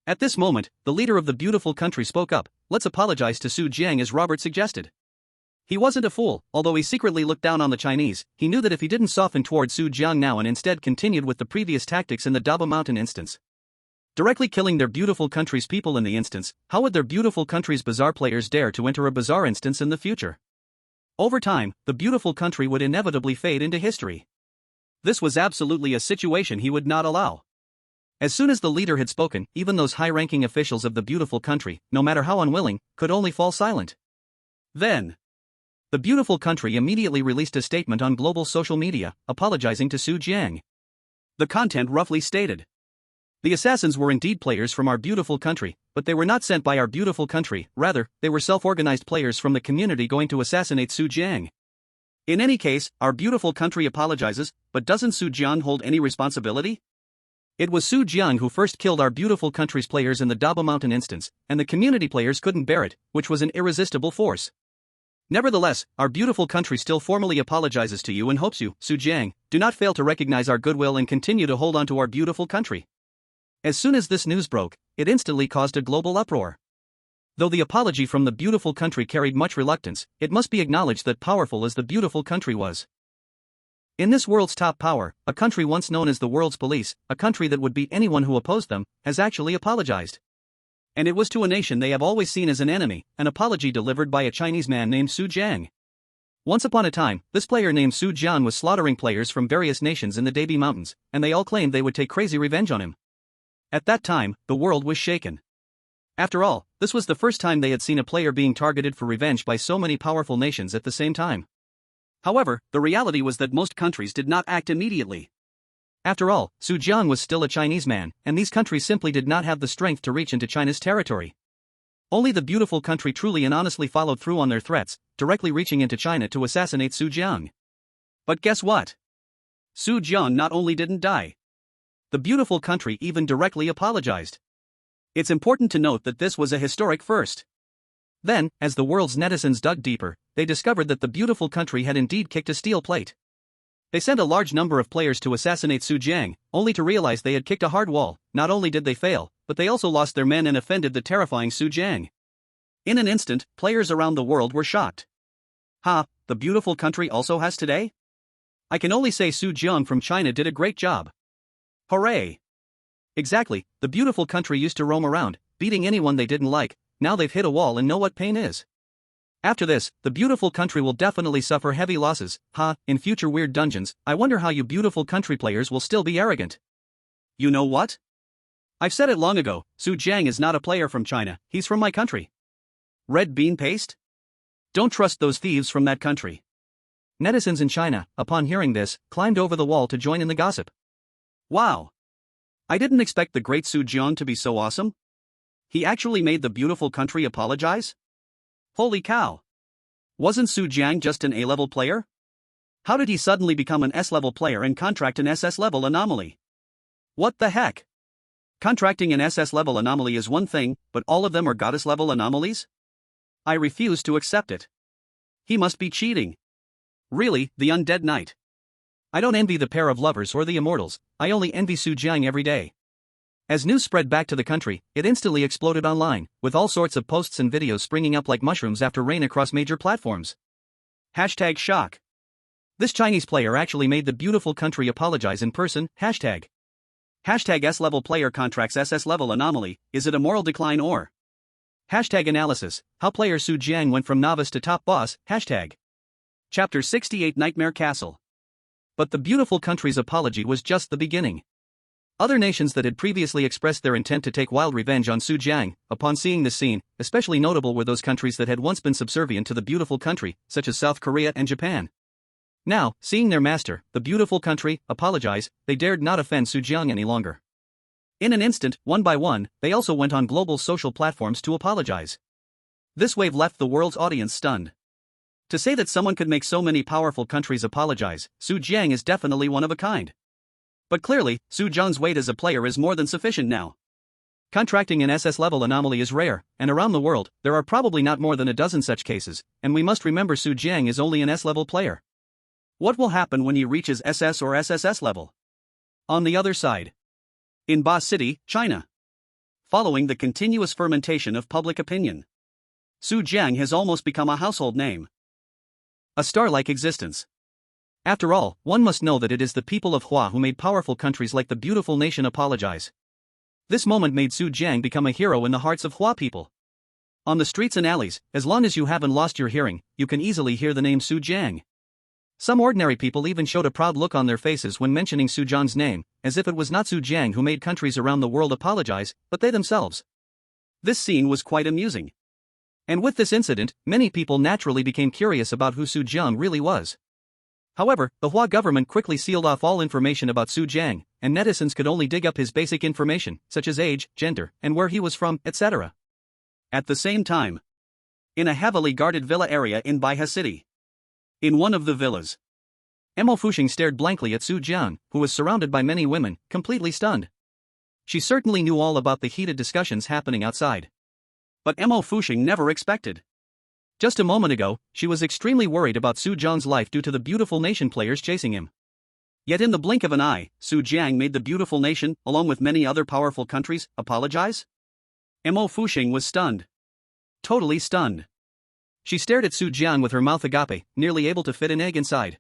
Speaker 1: At this moment, the leader of the beautiful country spoke up. Let's apologize to Su Jiang as Robert suggested. He wasn't a fool, although he secretly looked down on the Chinese. He knew that if he didn't soften toward Su Jiang now and instead continued with the previous tactics in the Daba Mountain instance, directly killing their beautiful country's people in the instance, how would their beautiful country's bizarre players dare to enter a bizarre instance in the future? Over time, the beautiful country would inevitably fade into history. This was absolutely a situation he would not allow. As soon as the leader had spoken, even those high-ranking officials of the beautiful country, no matter how unwilling, could only fall silent. Then, the beautiful country immediately released a statement on global social media, apologizing to Su Jiang. The content roughly stated: the assassins were indeed players from our beautiful country, but they were not sent by our beautiful country, rather, they were self-organized players from the community going to assassinate Su Jiang. In any case, our beautiful country apologizes, but doesn't Su Jiang hold any responsibility? It was Su Jiang who first killed our beautiful country's players in the Daba Mountain instance, and the community players couldn't bear it, which was an irresistible force. Nevertheless, our beautiful country still formally apologizes to you and hopes you, Su Jiang, do not fail to recognize our goodwill and continue to hold on to our beautiful country. As soon as this news broke, it instantly caused a global uproar. Though the apology from the beautiful country carried much reluctance, it must be acknowledged that powerful as the beautiful country was. In this world's top power, a country once known as the world's police, a country that would beat anyone who opposed them, has actually apologized. And it was to a nation they have always seen as an enemy, an apology delivered by a Chinese man named Su Jiang. Once upon a time, this player named Su Jiang was slaughtering players from various nations in the Debi Mountains, and they all claimed they would take crazy revenge on him. At that time, the world was shaken. After all, this was the first time they had seen a player being targeted for revenge by so many powerful nations at the same time. However, the reality was that most countries did not act immediately. After all, Su Jiang was still a Chinese man, and these countries simply did not have the strength to reach into China's territory. Only the beautiful country truly and honestly followed through on their threats, directly reaching into China to assassinate Su Jiang. But guess what? Su Jiang not only didn't die. The beautiful country even directly apologized. It's important to note that this was a historic first. Then, as the world's netizens dug deeper, they discovered that the beautiful country had indeed kicked a steel plate. They sent a large number of players to assassinate Su Jiang, only to realize they had kicked a hard wall. Not only did they fail, but they also lost their men and offended the terrifying Su Jiang. In an instant, players around the world were shocked. The beautiful country also has today? I can only say Su Jiang from China did a great job. Hooray! Exactly, the beautiful country used to roam around, beating anyone they didn't like. Now they've hit a wall and know what pain is. After this, the beautiful country will definitely suffer heavy losses. In future weird dungeons, I wonder how you beautiful country players will still be arrogant. You know what? I've said it long ago, Su Jiang is not a player from China, he's from my country. Red bean paste? Don't trust those thieves from that country. Netizens in China, upon hearing this, climbed over the wall to join in the gossip. Wow! I didn't expect the great Su Jiang to be so awesome. He actually made the beautiful country apologize? Holy cow! Wasn't Su Jiang just an A-level player? How did he suddenly become an S-level player and contract an SS-level anomaly? What the heck? Contracting an SS-level anomaly is one thing, but all of them are goddess-level anomalies? I refuse to accept it. He must be cheating. Really, the undead knight. I don't envy the pair of lovers or the immortals, I only envy Su Jiang every day. As news spread back to the country, it instantly exploded online, with all sorts of posts and videos springing up like mushrooms after rain across major platforms. #shock. This Chinese player actually made the beautiful country apologize in person. #S-level player contracts SS-level anomaly, is it a moral decline or? #analysis, how player Su Jiang went from novice to top boss. Chapter 68 Nightmare Castle. But the beautiful country's apology was just the beginning. Other nations that had previously expressed their intent to take wild revenge on Su Jiang, upon seeing this scene, especially notable were those countries that had once been subservient to the beautiful country, such as South Korea and Japan. Now, seeing their master, the beautiful country, apologize, they dared not offend Su Jiang any longer. In an instant, one by one, they also went on global social platforms to apologize. This wave left the world's audience stunned. To say that someone could make so many powerful countries apologize, Su Jiang is definitely one of a kind. But clearly, Su Jiang's weight as a player is more than sufficient now. Contracting an SS-level anomaly is rare, and around the world, there are probably not more than a dozen such cases, and we must remember Su Jiang is only an S-level player. What will happen when he reaches SS or SSS level? On the other side. In Ba City, China. Following the continuous fermentation of public opinion, Su Jiang has almost become a household name. A star-like existence. After all, one must know that it is the people of Hua who made powerful countries like the beautiful nation apologize. This moment made Su Jiang become a hero in the hearts of Hua people. On the streets and alleys, as long as you haven't lost your hearing, you can easily hear the name Su Jiang. Some ordinary people even showed a proud look on their faces when mentioning Su Jiang's name, as if it was not Su Jiang who made countries around the world apologize, but they themselves. This scene was quite amusing. And with this incident, many people naturally became curious about who Su Jiang really was. However, the Hua government quickly sealed off all information about Su Jiang, and netizens could only dig up his basic information, such as age, gender, and where he was from, etc. At the same time, in a heavily guarded villa area in Baiha City. In one of the villas, Mo Fuxing stared blankly at Su Jiang, who was surrounded by many women, completely stunned. She certainly knew all about the heated discussions happening outside. But Mo Fuxing never expected. Just a moment ago, she was extremely worried about Su Jiang's life due to the beautiful nation players chasing him. Yet in the blink of an eye, Su Jiang made the beautiful nation, along with many other powerful countries, apologize? Mo Fuxing was stunned. Totally stunned. She stared at Su Jiang with her mouth agape, nearly able to fit an egg inside.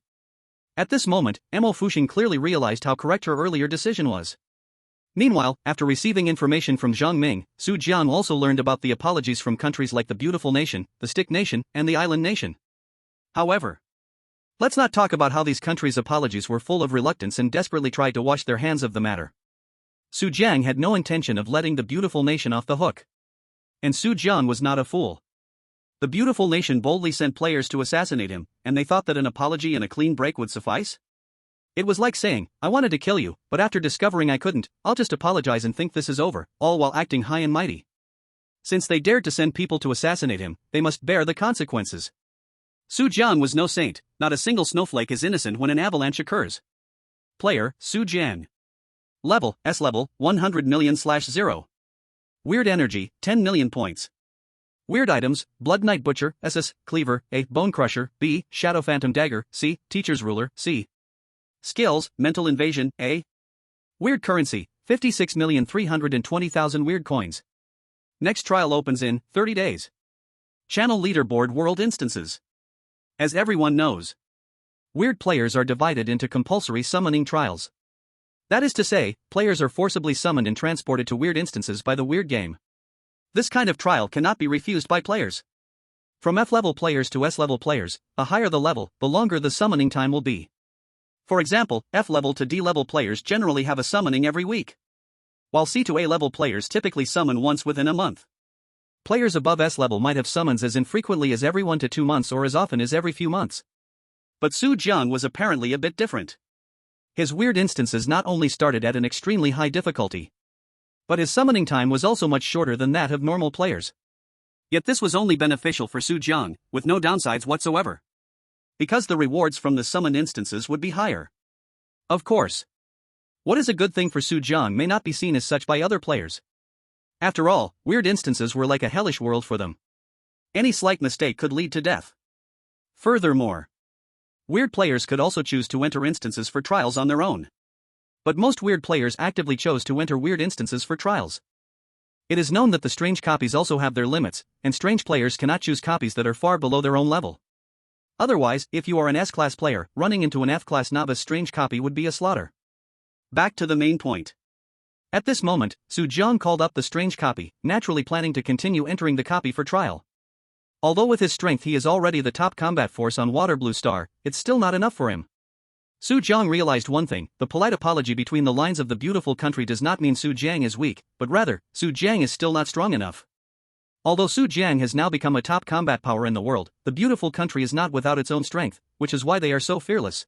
Speaker 1: At this moment, Mo Fuxing clearly realized how correct her earlier decision was. Meanwhile, after receiving information from Zhang Ming, Su Jian also learned about the apologies from countries like the Beautiful Nation, the Stick Nation, and the Island Nation. However, let's not talk about how these countries' apologies were full of reluctance and desperately tried to wash their hands of the matter. Su Jiang had no intention of letting the Beautiful Nation off the hook. And Su Jian was not a fool. The Beautiful Nation boldly sent players to assassinate him, and they thought that an apology and a clean break would suffice? It was like saying, I wanted to kill you, but after discovering I couldn't, I'll just apologize and think this is over, all while acting high and mighty. Since they dared to send people to assassinate him, they must bear the consequences. Su Jian was no saint, not a single snowflake is innocent when an avalanche occurs. Player, Su Jiang. Level, S level, 100 million/0. Weird energy, 10 million points. Weird items, Blood Knight Butcher, SS, Cleaver, A, Bone Crusher, B, Shadow Phantom Dagger, C, Teacher's Ruler, C. Skills, Mental Invasion, A. Weird currency, 56,320,000 weird coins. Next trial opens in 30 days. Channel Leaderboard World Instances. As everyone knows, weird players are divided into compulsory summoning trials. That is to say, players are forcibly summoned and transported to weird instances by the weird game. This kind of trial cannot be refused by players. From F-level players to S-level players, the higher the level, the longer the summoning time will be. For example, F-level to D-level players generally have a summoning every week, while C to A-level players typically summon once within a month. Players above S-level might have summons as infrequently as every 1 to 2 months or as often as every few months. But Su Jiang was apparently a bit different. His weird instances not only started at an extremely high difficulty, but his summoning time was also much shorter than that of normal players. Yet this was only beneficial for Su Jiang, with no downsides whatsoever, because the rewards from the summoned instances would be higher. Of course, what is a good thing for Su Jiang may not be seen as such by other players. After all, weird instances were like a hellish world for them. Any slight mistake could lead to death. Furthermore, weird players could also choose to enter instances for trials on their own. But most weird players actively chose to enter weird instances for trials. It is known that the strange copies also have their limits, and strange players cannot choose copies that are far below their own level. Otherwise, if you are an S-class player, running into an F-class novice strange copy would be a slaughter. Back to the main point. At this moment, Su Jiang called up the strange copy, naturally planning to continue entering the copy for trial. Although with his strength he is already the top combat force on Water Blue Star, it's still not enough for him. Su Jiang realized one thing: the polite apology between the lines of the beautiful country does not mean Su Jiang is weak, but rather, Su Jiang is still not strong enough. Although Su Jiang has now become a top combat power in the world, the beautiful country is not without its own strength, which is why they are so fearless.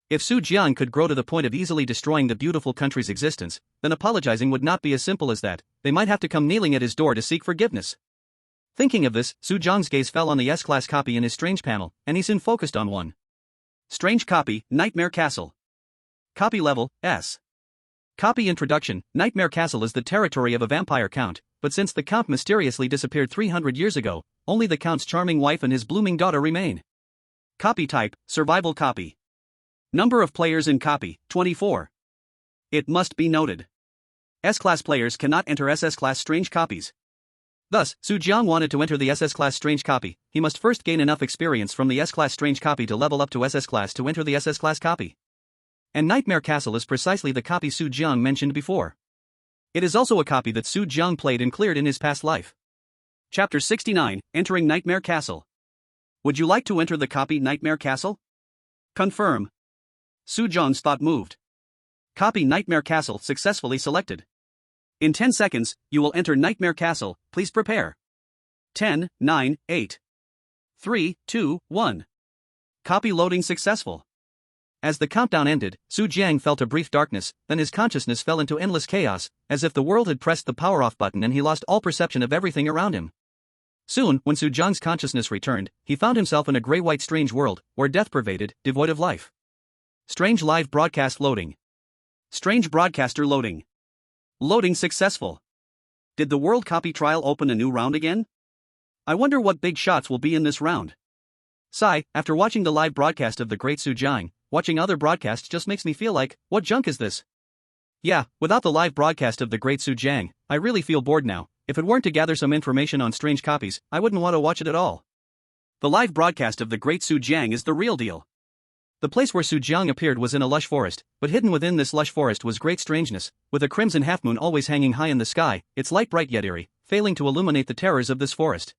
Speaker 1: If Su Jiang could grow to the point of easily destroying the beautiful country's existence, then apologizing would not be as simple as that. They might have to come kneeling at his door to seek forgiveness. Thinking of this, Su Jiang's gaze fell on the S-class copy in his strange panel, and he soon focused on one. Strange copy, Nightmare Castle. Copy level, S. Copy introduction: Nightmare Castle is the territory of a vampire count, but since the count mysteriously disappeared 300 years ago, only the count's charming wife and his blooming daughter remain. Copy type, survival copy. Number of players in copy, 24. It must be noted, S-class players cannot enter SS-class strange copies. Thus, Su Jiang wanted to enter the SS-class strange copy. He must first gain enough experience from the S-class strange copy to level up to SS-class to enter the SS-class copy. And Nightmare Castle is precisely the copy Su Jiang mentioned before. It is also a copy that Su Jiang played and cleared in his past life. Chapter 69, Entering Nightmare Castle. Would you like to enter the copy Nightmare Castle? Confirm. Su Jiang's thought moved. Copy Nightmare Castle successfully selected. In 10 seconds, you will enter Nightmare Castle. Please prepare. 10, 9, 8, 3, 2, 1. Copy loading successful. As the countdown ended, Su Jiang felt a brief darkness, then his consciousness fell into endless chaos, as if the world had pressed the power-off button and he lost all perception of everything around him. Soon, when Su Jiang's consciousness returned, he found himself in a gray-white strange world, where death pervaded, devoid of life. Strange live broadcast loading. Strange broadcaster loading. Loading successful. Did the world copy trial open a new round again? I wonder what big shots will be in this round. Sigh, after watching the live broadcast of the great Su Jiang, watching other broadcasts just makes me feel like, what junk is this? Yeah, without the live broadcast of the great Su Jiang, I really feel bored now. If it weren't to gather some information on strange copies, I wouldn't want to watch it at all. The live broadcast of the great Su Jiang is the real deal. The place where Su Jiang appeared was in a lush forest, but hidden within this lush forest was great strangeness, with a crimson half-moon always hanging high in the sky, its light bright yet eerie, failing to illuminate the terrors of this forest.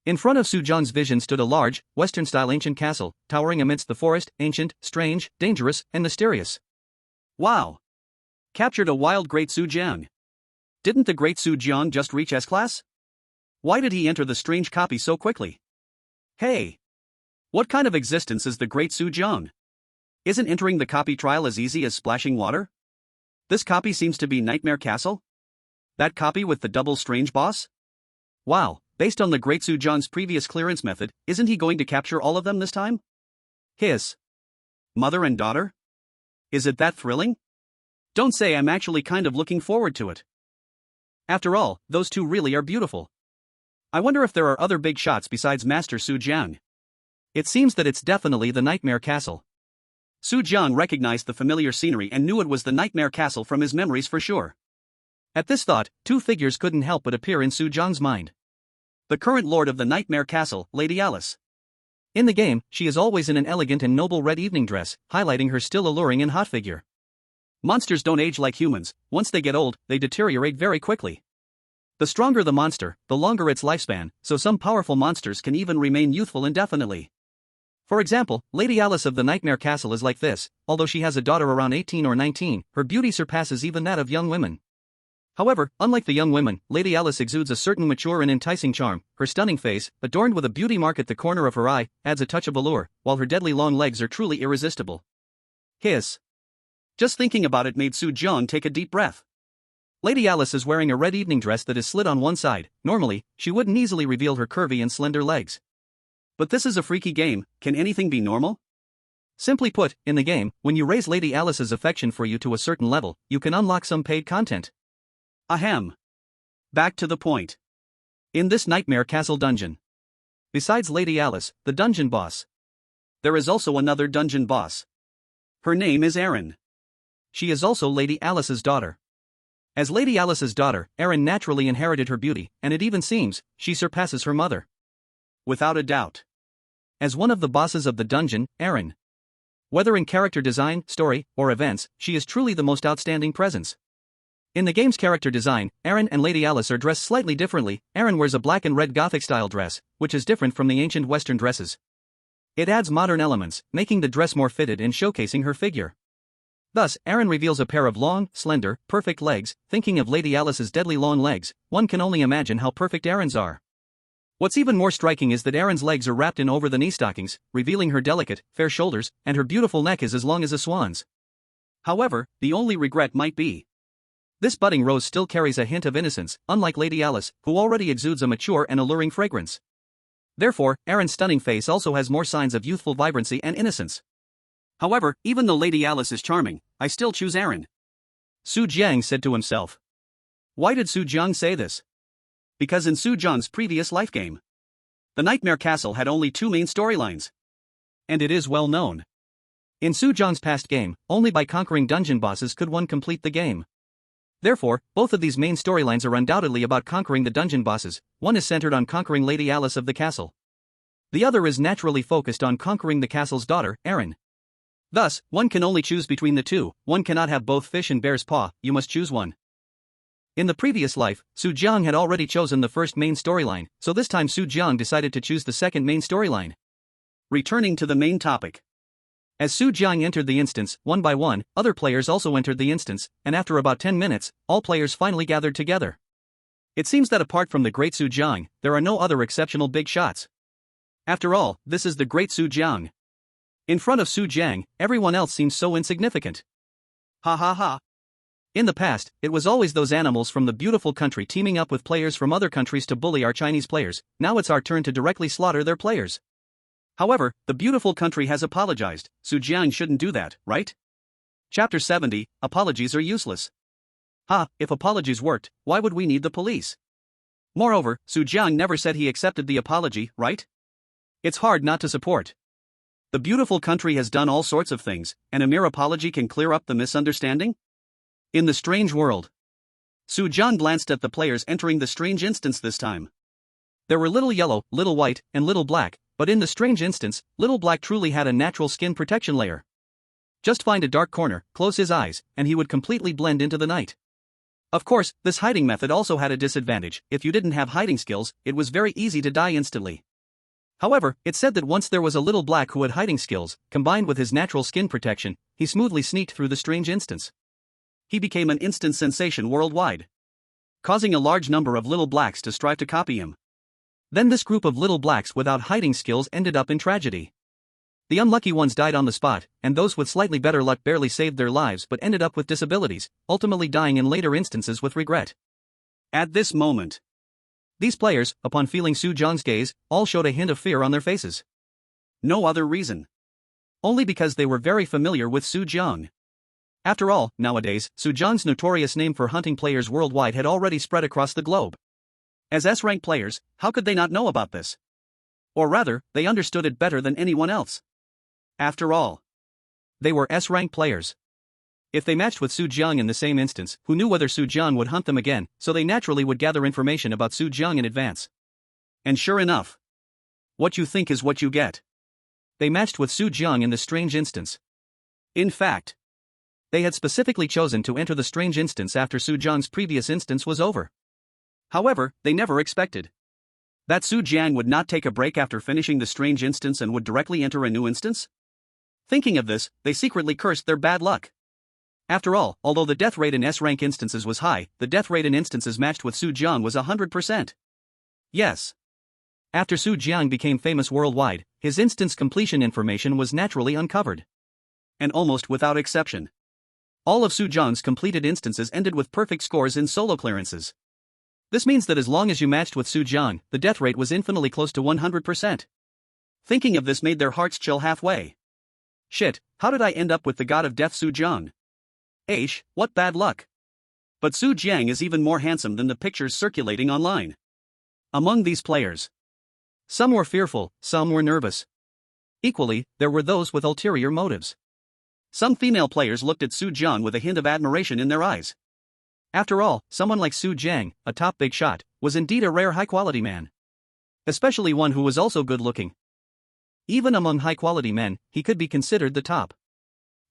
Speaker 1: In front of Su Jiang's vision stood a large, Western-style ancient castle, towering amidst the forest, ancient, strange, dangerous, and mysterious. Wow! Captured a wild great Su Jiang. Didn't the great Su Jiang just reach S-class? Why did he enter the strange copy so quickly? Hey! What kind of existence is the great Su Jiang? Isn't entering the copy trial as easy as splashing water? This copy seems to be Nightmare Castle? That copy with the double strange boss? Wow, based on the great Su Jiang's previous clearance method, isn't he going to capture all of them this time? His mother and daughter? Is it that thrilling? Don't say, I'm actually kind of looking forward to it. After all, those two really are beautiful. I wonder if there are other big shots besides Master Su Jiang. It seems that it's definitely the Nightmare Castle. Su Jiang recognized the familiar scenery and knew it was the Nightmare Castle from his memories for sure. At this thought, two figures couldn't help but appear in Su Jiang's mind. The current lord of the Nightmare Castle, Lady Alice. In the game, she is always in an elegant and noble red evening dress, highlighting her still alluring and hot figure. Monsters don't age like humans. Once they get old, they deteriorate very quickly. The stronger the monster, the longer its lifespan, so some powerful monsters can even remain youthful indefinitely. For example, Lady Alice of the Nightmare Castle is like this. Although she has a daughter around 18 or 19, her beauty surpasses even that of young women. However, unlike the young women, Lady Alice exudes a certain mature and enticing charm. Her stunning face, adorned with a beauty mark at the corner of her eye, adds a touch of allure, while her deadly long legs are truly irresistible. Hiss. Just thinking about it made Su Jiang take a deep breath. Lady Alice is wearing a red evening dress that is slit on one side. Normally, she wouldn't easily reveal her curvy and slender legs. But this is a freaky game. Can anything be normal? Simply put, in the game, when you raise Lady Alice's affection for you to a certain level, you can unlock some paid content. Ahem. Back to the point. In this Nightmare Castle dungeon, besides Lady Alice, the dungeon boss, there is also another dungeon boss. Her name is Erin. She is also Lady Alice's daughter. As Lady Alice's daughter, Erin naturally inherited her beauty, and it even seems she surpasses her mother. Without a doubt. As one of the bosses of the dungeon, Erin, whether in character design, story, or events, she is truly the most outstanding presence. In the game's character design, Erin and Lady Alice are dressed slightly differently. Erin wears a black and red Gothic-style dress, which is different from the ancient Western dresses. It adds modern elements, making the dress more fitted and showcasing her figure. Thus, Erin reveals a pair of long, slender, perfect legs. Thinking of Lady Alice's deadly long legs, one can only imagine how perfect Erin's are. What's even more striking is that Erin's legs are wrapped in over-the-knee stockings, revealing her delicate, fair shoulders, and her beautiful neck is as long as a swan's. However, the only regret might be this budding rose still carries a hint of innocence, unlike Lady Alice, who already exudes a mature and alluring fragrance. Therefore, Erin's stunning face also has more signs of youthful vibrancy and innocence. However, even though Lady Alice is charming, I still choose Erin. Su Jiang said to himself. Why did Su Jiang say this? Because in Su Jiang's previous life game, the Nightmare Castle had only two main storylines. And it is well known. In Su Jiang's past game, only by conquering dungeon bosses could one complete the game. Therefore, both of these main storylines are undoubtedly about conquering the dungeon bosses. One is centered on conquering Lady Alice of the castle. The other is naturally focused on conquering the castle's daughter, Erin. Thus, one can only choose between the two. One cannot have both fish and bear's paw, you must choose one. In the previous life, Su Jiang had already chosen the first main storyline, so this time Su Jiang decided to choose the second main storyline. Returning to the main topic. As Su Jiang entered the instance, one by one, other players also entered the instance, and after about 10 minutes, all players finally gathered together. It seems that apart from the great Su Jiang, there are no other exceptional big shots. After all, this is the great Su Jiang. In front of Su Jiang, everyone else seems so insignificant. Ha ha ha. In the past, it was always those animals from the beautiful country teaming up with players from other countries to bully our Chinese players. Now it's our turn to directly slaughter their players. However, the beautiful country has apologized. Su Jiang shouldn't do that, right? Chapter 70, Apologies are useless. If apologies worked, why would we need the police? Moreover, Su Jiang never said he accepted the apology, right? It's hard not to support. The beautiful country has done all sorts of things, and a mere apology can clear up the misunderstanding? In the strange world. Su Jiang glanced at the players entering the strange instance this time. There were little yellow, little white, and little black, But in the strange instance, Little Black truly had a natural skin protection layer. Just find a dark corner, close his eyes, and he would completely blend into the night. Of course, this hiding method also had a disadvantage. If you didn't have hiding skills, it was very easy to die instantly. However, it said that once there was a Little Black who had hiding skills, combined with his natural skin protection, he smoothly sneaked through the strange instance. He became an instant sensation worldwide, causing a large number of Little Blacks to strive to copy him. Then this group of Little Blacks without hiding skills ended up in tragedy. The unlucky ones died on the spot, and those with slightly better luck barely saved their lives but ended up with disabilities, ultimately dying in later instances with regret. At this moment, these players, upon feeling Su Jiang's gaze, all showed a hint of fear on their faces. No other reason. Only because they were very familiar with Su Jiang. After all, nowadays, Su Jiang's notorious name for hunting players worldwide had already spread across the globe. As S-rank players, how could they not know about this? Or rather, they understood it better than anyone else. After all, they were S-rank players. If they matched with Su Jiang in the same instance, who knew whether Su Jiang would hunt them again, so they naturally would gather information about Su Jiang in advance. And sure enough, what you think is what you get. They matched with Su Jiang in the strange instance. In fact, they had specifically chosen to enter the strange instance after Su Jiang's previous instance was over. However, they never expected that Su Jiang would not take a break after finishing the strange instance and would directly enter a new instance. Thinking of this, they secretly cursed their bad luck. After all, although the death rate in S-rank instances was high, the death rate in instances matched with Su Jiang was 100%. Yes. After Su Jiang became famous worldwide, his instance completion information was naturally uncovered. And almost without exception, all of Su Jiang's completed instances ended with perfect scores in solo clearances. This means that as long as you matched with Su Jiang, the death rate was infinitely close to 100%. Thinking of this made their hearts chill halfway. Shit, how did I end up with the god of death Su Jiang? Aish, what bad luck. But Su Jiang is even more handsome than the pictures circulating online. Among these players, some were fearful, some were nervous. Equally, there were those with ulterior motives. Some female players looked at Su Jiang with a hint of admiration in their eyes. After all, someone like Su Jiang, a top big shot, was indeed a rare high-quality man. Especially one who was also good-looking. Even among high-quality men, he could be considered the top.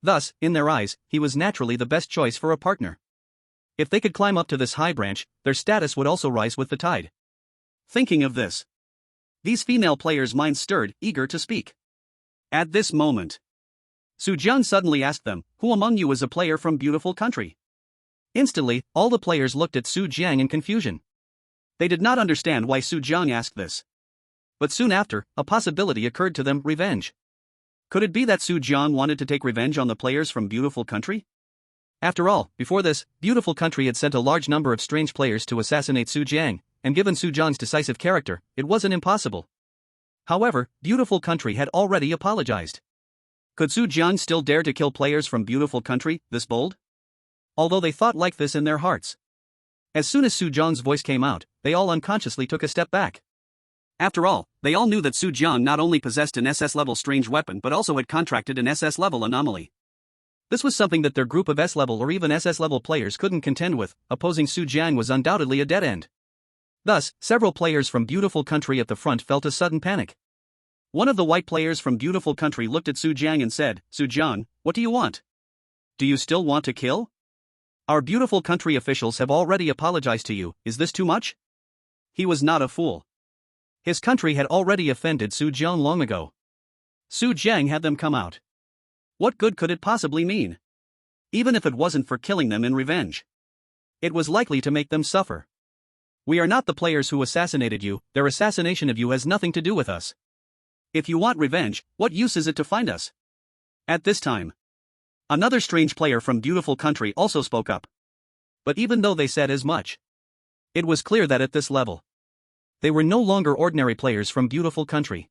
Speaker 1: Thus, in their eyes, he was naturally the best choice for a partner. If they could climb up to this high branch, their status would also rise with the tide. Thinking of this, these female players' minds stirred, eager to speak. At this moment, Su Jiang suddenly asked them, "Who among you is a player from beautiful country?" Instantly, all the players looked at Su Jiang in confusion. They did not understand why Su Jiang asked this. But soon after, a possibility occurred to them: revenge. Could it be that Su Jiang wanted to take revenge on the players from beautiful country? After all, before this, beautiful country had sent a large number of strange players to assassinate Su Jiang, and given Su Jiang's decisive character, it wasn't impossible. However, beautiful country had already apologized. Could Su Jiang still dare to kill players from beautiful country, this bold? Although they thought like this in their hearts. As soon as Su Jiang's voice came out, they all unconsciously took a step back. After all, they all knew that Su Jiang not only possessed an SS-level strange weapon but also had contracted an SS-level anomaly. This was something that their group of S-level or even SS-level players couldn't contend with. Opposing Su Jiang was undoubtedly a dead end. Thus, several players from beautiful country at the front felt a sudden panic. One of the white players from beautiful country looked at Su Jiang and said, "Su Jiang, what do you want? Do you still want to kill? Our beautiful country officials have already apologized to you, is this too much?" He was not a fool. His country had already offended Su Jiang long ago. Su Jiang had them come out. What good could it possibly mean? Even if it wasn't for killing them in revenge, it was likely to make them suffer. We are not the players who assassinated you, their assassination of you has nothing to do with us. If you want revenge, what use is it to find us? At this time, another strange player from beautiful country also spoke up. But even though they said as much, it was clear that at this level, they were no longer ordinary players from beautiful country.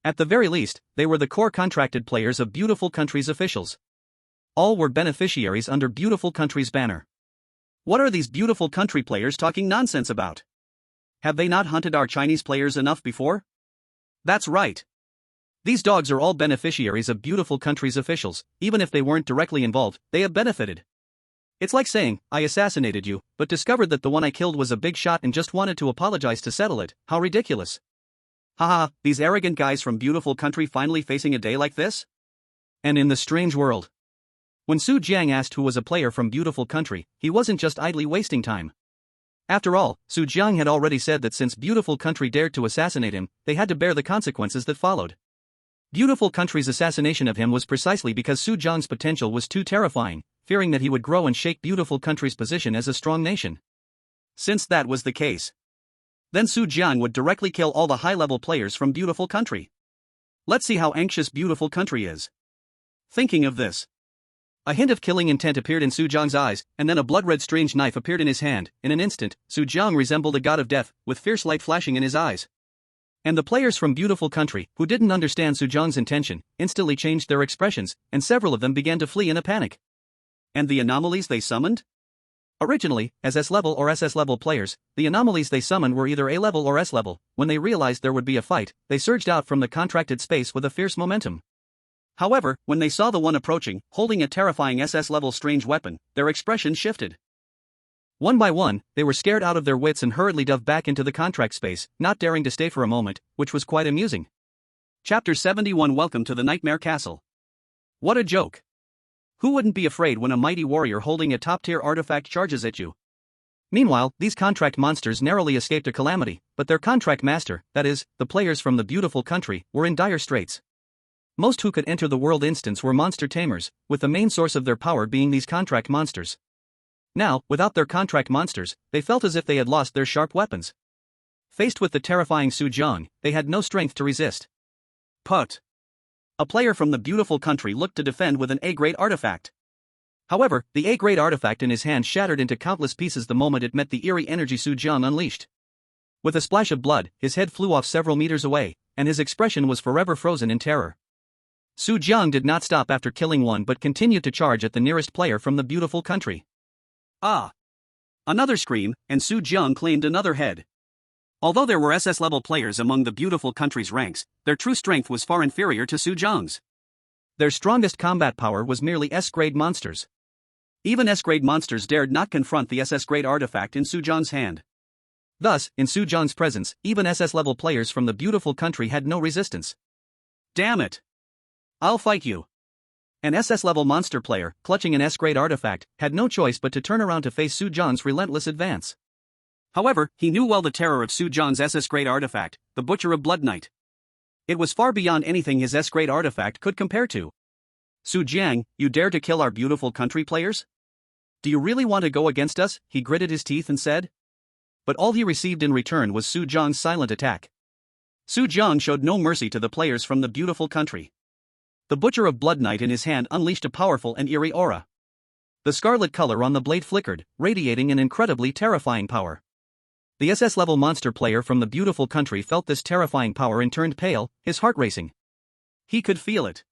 Speaker 1: At the very least, they were the core contracted players of beautiful country's officials. All were beneficiaries under beautiful country's banner. What are these beautiful country players talking nonsense about? Have they not hunted our Chinese players enough before? That's right. These dogs are all beneficiaries of beautiful country's officials. Even if they weren't directly involved, they have benefited. It's like saying, "I assassinated you, but discovered that the one I killed was a big shot and just wanted to apologize to settle it." How ridiculous. Haha, these arrogant guys from beautiful country finally facing a day like this? And in the strange world. When Su Jiang asked who was a player from beautiful country, he wasn't just idly wasting time. After all, Su Jiang had already said that since beautiful country dared to assassinate him, they had to bear the consequences that followed. Beautiful country's assassination of him was precisely because Su Jiang's potential was too terrifying, fearing that he would grow and shake beautiful country's position as a strong nation. Since that was the case, then Su Jiang would directly kill all the high-level players from beautiful country. Let's see how anxious beautiful country is. Thinking of this, a hint of killing intent appeared in Su Jiang's eyes, and then a blood-red strange knife appeared in his hand. In an instant, Su Jiang resembled a god of death, with fierce light flashing in his eyes. And the players from beautiful country, who didn't understand Su Jiang's intention, instantly changed their expressions, and several of them began to flee in a panic. And the anomalies they summoned? Originally, as S-level or SS-level players, the anomalies they summoned were either A-level or S-level. When they realized there would be a fight, they surged out from the contracted space with a fierce momentum. However, when they saw the one approaching, holding a terrifying SS-level strange weapon, their expression shifted. One by one, they were scared out of their wits and hurriedly dove back into the contract space, not daring to stay for a moment, which was quite amusing. Chapter 71 Welcome to the Nightmare Castle. What a joke! Who wouldn't be afraid when a mighty warrior holding a top-tier artifact charges at you? Meanwhile, these contract monsters narrowly escaped a calamity, but their contract master, that is, the players from the beautiful country, were in dire straits. Most who could enter the world instance were monster tamers, with the main source of their power being these contract monsters. Now, without their contract monsters, they felt as if they had lost their sharp weapons. Faced with the terrifying Su Jiang, they had no strength to resist. Put. A player from the beautiful country looked to defend with an A-grade artifact. However, the A-grade artifact in his hand shattered into countless pieces the moment it met the eerie energy Su Jiang unleashed. With a splash of blood, his head flew off several meters away, and his expression was forever frozen in terror. Su Jiang did not stop after killing one but continued to charge at the nearest player from the beautiful country. Ah! Another scream, and Su Jiang claimed another head. Although there were SS-level players among the beautiful country's ranks, their true strength was far inferior to Su Jiang's. Their strongest combat power was merely S-grade monsters. Even S-grade monsters dared not confront the SS-grade artifact in Su Jiang's hand. Thus, in Su Jiang's presence, even SS-level players from the beautiful country had no resistance. Damn it! I'll fight you! An SS-level monster player, clutching an S-grade artifact, had no choice but to turn around to face Su Jiang's relentless advance. However, he knew well the terror of Su Jiang's SS-grade artifact, the Butcher of Blood Knight. It was far beyond anything his S-grade artifact could compare to. Su Jiang, you dare to kill our beautiful country players? Do you really want to go against us? He gritted his teeth and said. But all he received in return was Su Jiang's silent attack. Su Jiang showed no mercy to the players from the beautiful country. The Butcher of Blood Knight in his hand unleashed a powerful and eerie aura. The scarlet color on the blade flickered, radiating an incredibly terrifying power. The SS-level monster player from the beautiful country felt this terrifying power and turned pale, his heart racing. He could feel it.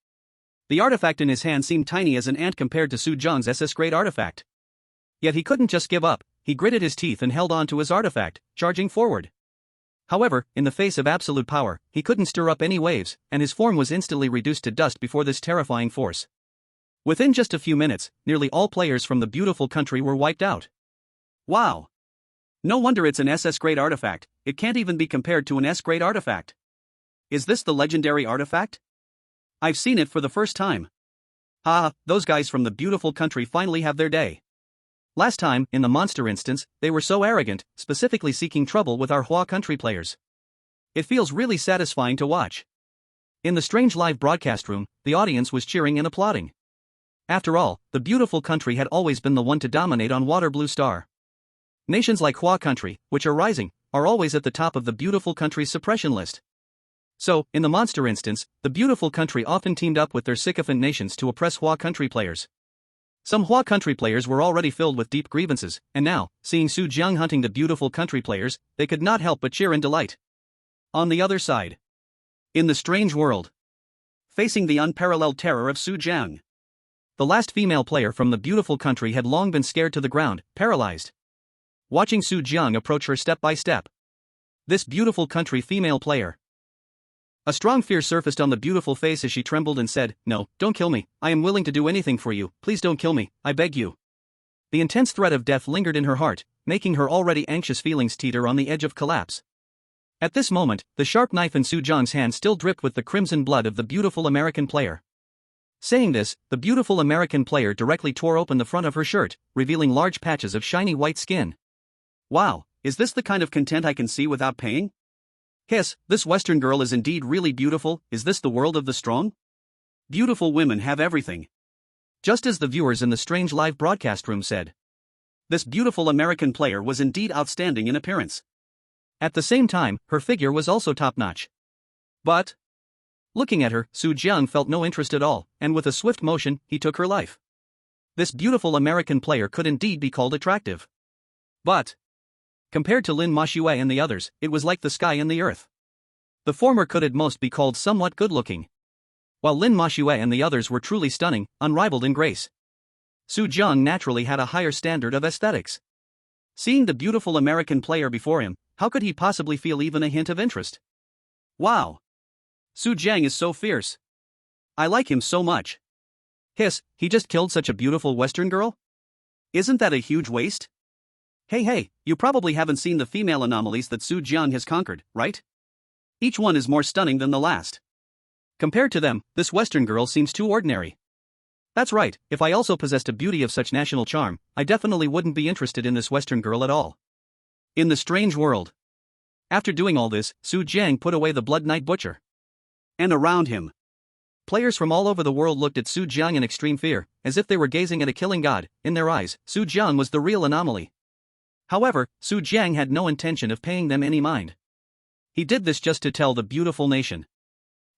Speaker 1: The artifact in his hand seemed tiny as an ant compared to Su Jiang's SS-grade artifact. Yet he couldn't just give up, he gritted his teeth and held on to his artifact, charging forward. However, in the face of absolute power, he couldn't stir up any waves, and his form was instantly reduced to dust before this terrifying force. Within just a few minutes, nearly all players from the beautiful country were wiped out. Wow! No wonder it's an SS-grade artifact, it can't even be compared to an S-grade artifact. Is this the legendary artifact? I've seen it for the first time. Those guys from the beautiful country finally have their day. Last time, in the monster instance, they were so arrogant, specifically seeking trouble with our Hua country players. It feels really satisfying to watch. In the strange live broadcast room, the audience was cheering and applauding. After all, the beautiful country had always been the one to dominate on Water Blue Star. Nations like Hua country, which are rising, are always at the top of the beautiful country's suppression list. So, in the monster instance, the beautiful country often teamed up with their sycophant nations to oppress Hua country players. Some Hua country players were already filled with deep grievances, and now, seeing Su Jiang hunting the beautiful country players, they could not help but cheer in delight. On the other side, in the strange world, facing the unparalleled terror of Su Jiang, the last female player from the beautiful country had long been scared to the ground, paralyzed. Watching Su Jiang approach her step by step. This beautiful country female player. A strong fear surfaced on the beautiful face as she trembled and said, "No, don't kill me, I am willing to do anything for you, please don't kill me, I beg you." The intense threat of death lingered in her heart, making her already anxious feelings teeter on the edge of collapse. At this moment, the sharp knife in Su Jiang's hand still dripped with the crimson blood of the beautiful American player. Saying this, the beautiful American player directly tore open the front of her shirt, revealing large patches of shiny white skin. Wow, is this the kind of content I can see without paying? Hiss, this Western girl is indeed really beautiful. Is this the world of the strong? Beautiful women have everything. Just as the viewers in the strange live broadcast room said. This beautiful American player was indeed outstanding in appearance. At the same time, her figure was also top-notch. But, looking at her, Su Jiang felt no interest at all, and with a swift motion, he took her life. This beautiful American player could indeed be called attractive. But, compared to Lin Mahue and the others, it was like the sky and the earth. The former could at most be called somewhat good-looking, while Lin Mahue and the others were truly stunning, unrivaled in grace. Su Jiang naturally had a higher standard of aesthetics. Seeing the beautiful American player before him, how could he possibly feel even a hint of interest? Wow! Su Jiang is so fierce. I like him so much. Hiss, he just killed such a beautiful Western girl? Isn't that a huge waste? Hey, you probably haven't seen the female anomalies that Su Jiang has conquered, right? Each one is more stunning than the last. Compared to them, this Western girl seems too ordinary. That's right, if I also possessed a beauty of such national charm, I definitely wouldn't be interested in this Western girl at all. In the strange world. After doing all this, Su Jiang put away the Blood Knight Butcher. And around him, players from all over the world looked at Su Jiang in extreme fear, as if they were gazing at a killing god. In their eyes, Su Jiang was the real anomaly. However, Su Jiang had no intention of paying them any mind. He did this just to tell the beautiful nation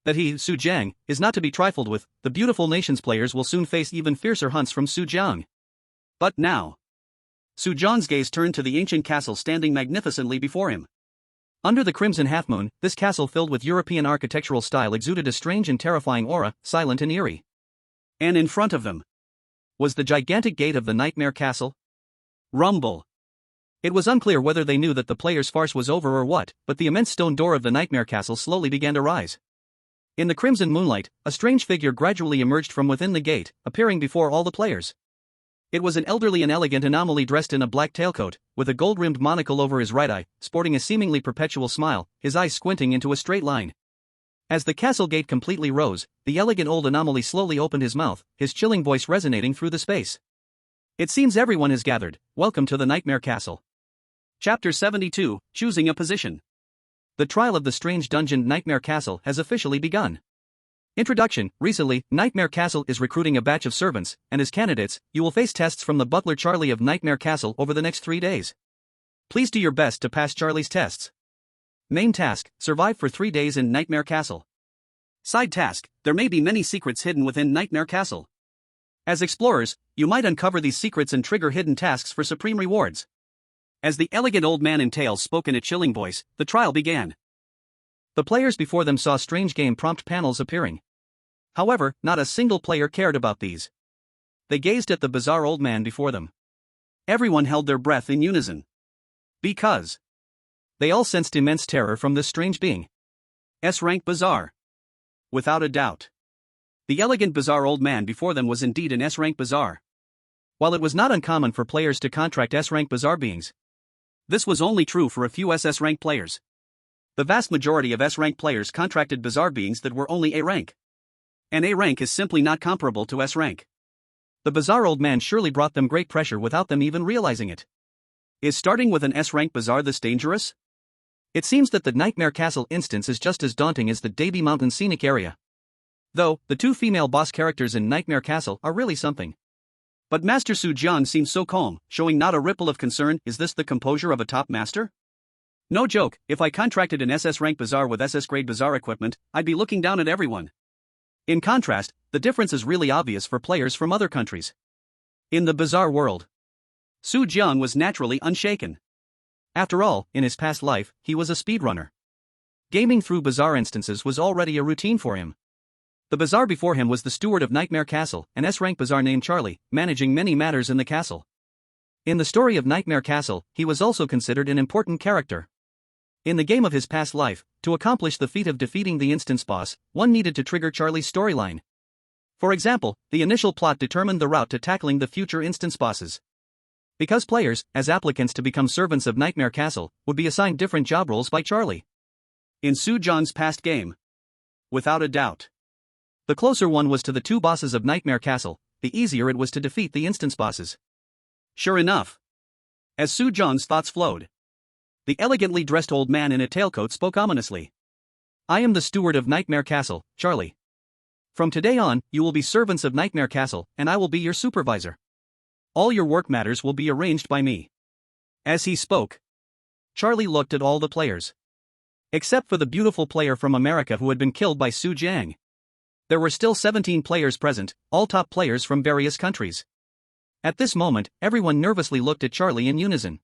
Speaker 1: that he, Su Jiang, is not to be trifled with. The beautiful nation's players will soon face even fiercer hunts from Su Jiang. But now, Su Jiang's gaze turned to the ancient castle standing magnificently before him. Under the crimson half-moon, this castle filled with European architectural style exuded a strange and terrifying aura, silent and eerie. And in front of them was the gigantic gate of the Nightmare Castle. Rumble. It was unclear whether they knew that the players' farce was over or what, but the immense stone door of the Nightmare Castle slowly began to rise. In the crimson moonlight, a strange figure gradually emerged from within the gate, appearing before all the players. It was an elderly and elegant anomaly dressed in a black tailcoat, with a gold-rimmed monocle over his right eye, sporting a seemingly perpetual smile, his eyes squinting into a straight line. As the castle gate completely rose, the elegant old anomaly slowly opened his mouth, his chilling voice resonating through the space. It seems everyone has gathered. Welcome to the Nightmare Castle. Chapter 72, Choosing a Position. The trial of the strange dungeon Nightmare Castle has officially begun. Introduction. Recently, Nightmare Castle is recruiting a batch of servants, and as candidates, you will face tests from the butler Charlie of Nightmare Castle over the next 3 days. Please do your best to pass Charlie's tests. Main task, survive for 3 days in Nightmare Castle. Side task, there may be many secrets hidden within Nightmare Castle. As explorers, you might uncover these secrets and trigger hidden tasks for supreme rewards. As the elegant old man in tails spoke in a chilling voice, the trial began. The players before them saw strange game prompt panels appearing. However, not a single player cared about these. They gazed at the bizarre old man before them. Everyone held their breath in unison. Because they all sensed immense terror from this strange being. S-rank bizarre. Without a doubt. The elegant bizarre old man before them was indeed an S-rank bizarre. While it was not uncommon for players to contract S-rank bizarre beings, this was only true for a few SS rank players. The vast majority of S-rank players contracted bizarre beings that were only A rank. And A rank is simply not comparable to S rank. The bizarre old man surely brought them great pressure without them even realizing it. Is starting with an S rank bizarre this dangerous? It seems that the Nightmare Castle instance is just as daunting as the Davy Mountain scenic area. Though, the 2 female boss characters in Nightmare Castle are really something. But Master Su Jiang seems so calm, showing not a ripple of concern. Is this the composure of a top master? No joke, if I contracted an SS rank bizarre with SS grade bizarre equipment, I'd be looking down at everyone. In contrast, the difference is really obvious for players from other countries. In the bizarre world, Su Jiang was naturally unshaken. After all, in his past life, he was a speedrunner. Gaming through bizarre instances was already a routine for him. The bizarre before him was the steward of Nightmare Castle, an S-rank bizarre named Charlie, managing many matters in the castle. In the story of Nightmare Castle, he was also considered an important character. In the game of his past life, to accomplish the feat of defeating the instance boss, one needed to trigger Charlie's storyline. For example, the initial plot determined the route to tackling the future instance bosses. Because players, as applicants to become servants of Nightmare Castle, would be assigned different job roles by Charlie. In Soo Jong's past game. Without a doubt. The closer one was to the two bosses of Nightmare Castle, the easier it was to defeat the instance bosses. Sure enough. As Soo Jong's thoughts flowed, the elegantly dressed old man in a tailcoat spoke ominously. I am the steward of Nightmare Castle, Charlie. From today on, you will be servants of Nightmare Castle, and I will be your supervisor. All your work matters will be arranged by me. As he spoke, Charlie looked at all the players. Except for the beautiful player from America who had been killed by Soo Jang. There were still 17 players present, all top players from various countries. At this moment, everyone nervously looked at Charlie in unison.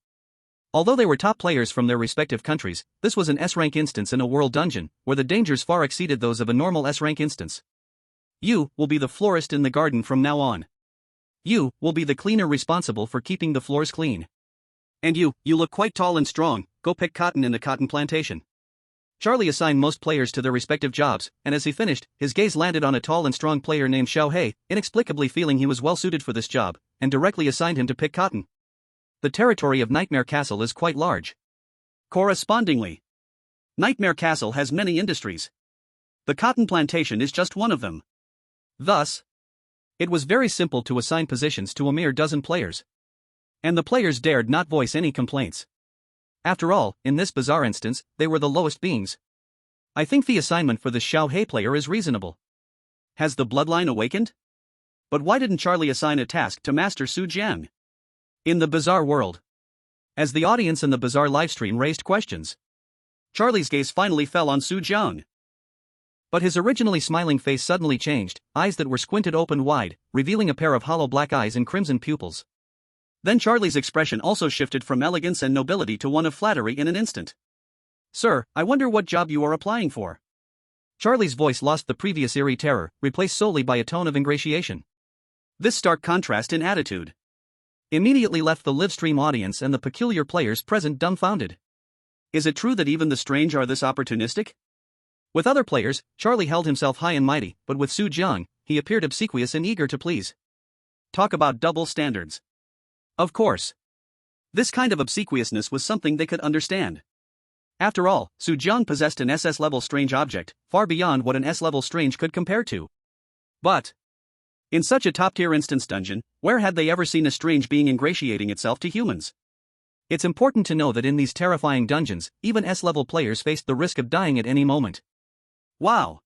Speaker 1: Although they were top players from their respective countries, this was an S-rank instance in a world dungeon, where the dangers far exceeded those of a normal S-rank instance. You will be the florist in the garden from now on. You will be the cleaner responsible for keeping the floors clean. And you look quite tall and strong, go pick cotton in the cotton plantation. Charlie assigned most players to their respective jobs, and as he finished, his gaze landed on a tall and strong player named Xiao Hei, inexplicably feeling he was well suited for this job, and directly assigned him to pick cotton. The territory of Nightmare Castle is quite large. Correspondingly, Nightmare Castle has many industries. The cotton plantation is just one of them. Thus, it was very simple to assign positions to a mere dozen players. And the players dared not voice any complaints. After all, in this bizarre instance, they were the lowest beings. I think the assignment for the Xiao Hei player is reasonable. Has the bloodline awakened? But why didn't Charlie assign a task to Master Soo Jang? In the bizarre world. As the audience in the bizarre livestream raised questions, Charlie's gaze finally fell on Soo Jang. But his originally smiling face suddenly changed, eyes that were squinted open wide, revealing a pair of hollow black eyes and crimson pupils. Then Charlie's expression also shifted from elegance and nobility to one of flattery in an instant. Sir, I wonder what job you are applying for. Charlie's voice lost the previous eerie terror, replaced solely by a tone of ingratiation. This stark contrast in attitude immediately left the livestream audience and the peculiar players present dumbfounded. Is it true that even the strange are this opportunistic? With other players, Charlie held himself high and mighty, but with Soo Jang, he appeared obsequious and eager to please. Talk about double standards. Of course. This kind of obsequiousness was something they could understand. After all, Soo Jang possessed an SS-level strange object, far beyond what an S-level strange could compare to. But in such a top-tier instance dungeon, where had they ever seen a strange being ingratiating itself to humans? It's important to know that in these terrifying dungeons, even S-level players faced the risk of dying at any moment. Wow!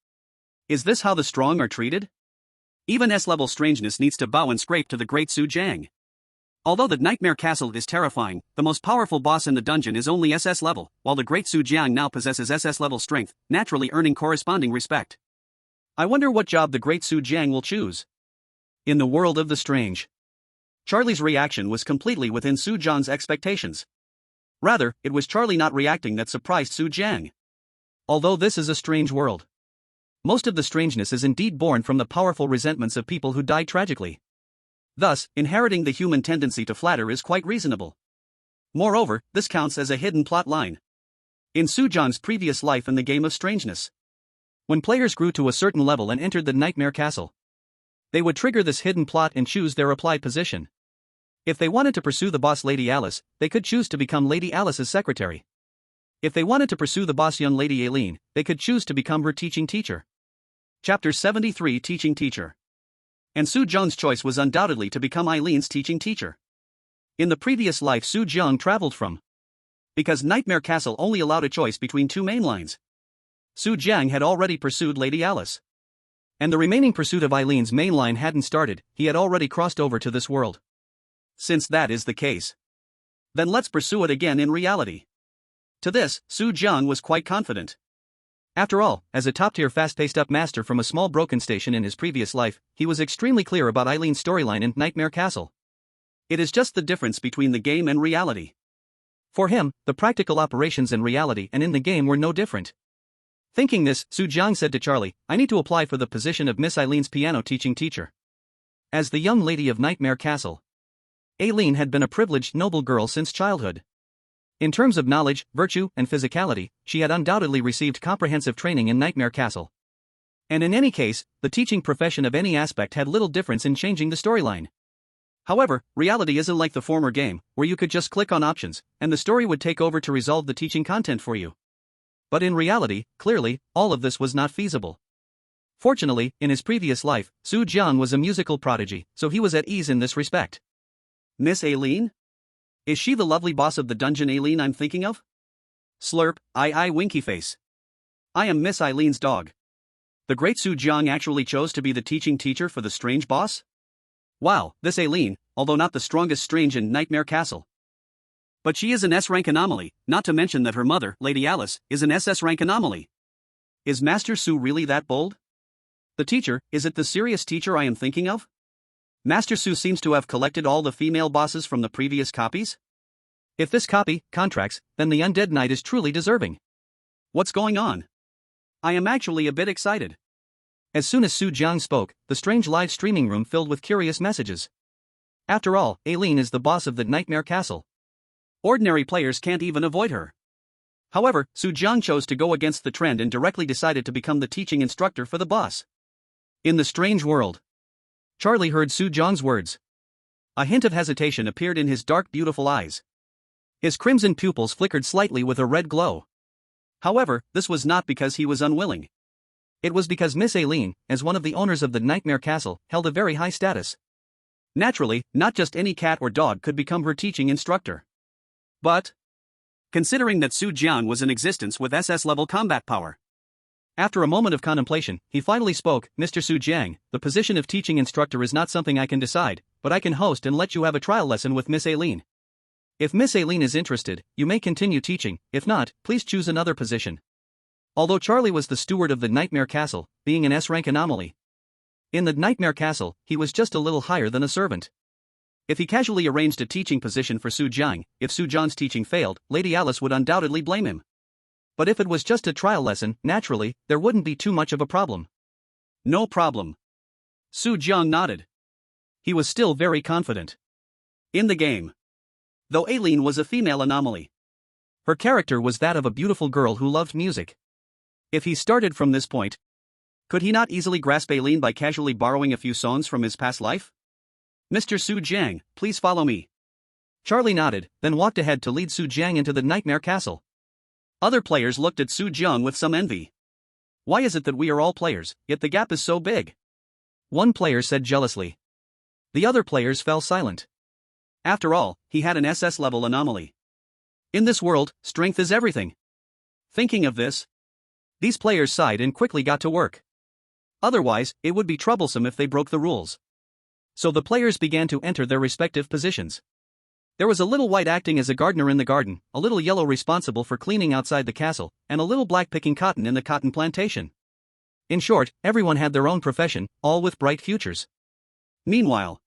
Speaker 1: Is this how the strong are treated? Even S-level strangeness needs to bow and scrape to the great Soo Jang. Although the Nightmare Castle is terrifying, the most powerful boss in the dungeon is only SS level, while the great Soo Jang now possesses SS level strength, naturally earning corresponding respect. I wonder what job the great Soo Jang will choose. In the world of the strange, Charlie's reaction was completely within Soo Jang's expectations. Rather, it was Charlie not reacting that surprised Soo Jang. Although this is a strange world, most of the strangeness is indeed born from the powerful resentments of people who died tragically. Thus, inheriting the human tendency to flatter is quite reasonable. Moreover, this counts as a hidden plot line in Soo Jang's previous life in the game of strangeness. When players grew to a certain level and entered the Nightmare Castle, they would trigger this hidden plot and choose their applied position. If they wanted to pursue the boss Lady Alice, they could choose to become Lady Alice's secretary. If they wanted to pursue the boss young Lady Aileen, they could choose to become her teaching teacher. Chapter 73 Teaching Teacher. And Soo Jang's choice was undoubtedly to become Eileen's teaching teacher. In the previous life Soo Jang traveled from, because Nightmare Castle only allowed a choice between two main lines, Soo Jang had already pursued Lady Alice. And the remaining pursuit of Eileen's main line hadn't started, he had already crossed over to this world. Since that is the case, then let's pursue it again in reality. To this, Soo Jang was quite confident. After all, as a top-tier fast-paced up master from a small broken station in his previous life, he was extremely clear about Eileen's storyline in Nightmare Castle. It is just the difference between the game and reality. For him, the practical operations in reality and in the game were no different. Thinking this, Soo Jang said to Charlie, I need to apply for the position of Miss Eileen's piano teaching teacher. As the young lady of Nightmare Castle, Aileen had been a privileged noble girl since childhood. In terms of knowledge, virtue, and physicality, she had undoubtedly received comprehensive training in Nightmare Castle. And in any case, the teaching profession of any aspect had little difference in changing the storyline. However, reality isn't like the former game, where you could just click on options, and the story would take over to resolve the teaching content for you. But in reality, clearly, all of this was not feasible. Fortunately, in his previous life, Su Jiang was a musical prodigy, so he was at ease in this respect. Miss Aileen? Is she the lovely boss of the dungeon Aileen I'm thinking of? Slurp, winky face. I am Miss Eileen's dog. The great Su Jiang actually chose to be the teaching teacher for the strange boss? Wow, this Aileen, although not the strongest strange in Nightmare Castle. But she is an S-rank anomaly, not to mention that her mother, Lady Alice, is an SS rank anomaly. Is Master Su really that bold? The teacher, is it the serious teacher I am thinking of? Master Su seems to have collected all the female bosses from the previous copies? If this copy contracts, then the Undead Knight is truly deserving. What's going on? I am actually a bit excited. As soon as Su Jiang spoke, the strange live streaming room filled with curious messages. After all, Aileen is the boss of the Nightmare Castle. Ordinary players can't even avoid her. However, Su Jiang chose to go against the trend and directly decided to become the teaching instructor for the boss. In the strange world. Charlie heard Su Jiang's words. A hint of hesitation appeared in his dark, beautiful eyes. His crimson pupils flickered slightly with a red glow. However, this was not because he was unwilling. It was because Miss Aileen, as one of the owners of the Nightmare Castle, held a very high status. Naturally, not just any cat or dog could become her teaching instructor. But, considering that Su Jiang was in existence with SS-level combat power. After a moment of contemplation, he finally spoke, Mr. Su Jiang, the position of teaching instructor is not something I can decide, but I can host and let you have a trial lesson with Miss Aileen. If Miss Aileen is interested, you may continue teaching, if not, please choose another position. Although Charlie was the steward of the Nightmare Castle, being an S-rank anomaly. In the Nightmare Castle, he was just a little higher than a servant. If he casually arranged a teaching position for Su Jiang, if Su Jiang's teaching failed, Lady Alice would undoubtedly blame him. But if it was just a trial lesson, naturally, there wouldn't be too much of a problem. No problem. Su Jiang nodded. He was still very confident. In the game. Though Aileen was a female anomaly. Her character was that of a beautiful girl who loved music. If he started from this point, could he not easily grasp Aileen by casually borrowing a few songs from his past life? Mr. Su Jiang, please follow me. Charlie nodded, then walked ahead to lead Su Jiang into the Nightmare Castle. Other players looked at Su Jiang with some envy. Why is it that we are all players, yet the gap is so big? One player said jealously. The other players fell silent. After all, he had an SS-level anomaly. In this world, strength is everything. Thinking of this, these players sighed and quickly got to work. Otherwise, it would be troublesome if they broke the rules. So the players began to enter their respective positions. There was a little white acting as a gardener in the garden, a little yellow responsible for cleaning outside the castle, and a little black picking cotton in the cotton plantation. In short, everyone had their own profession, all with bright futures. Meanwhile,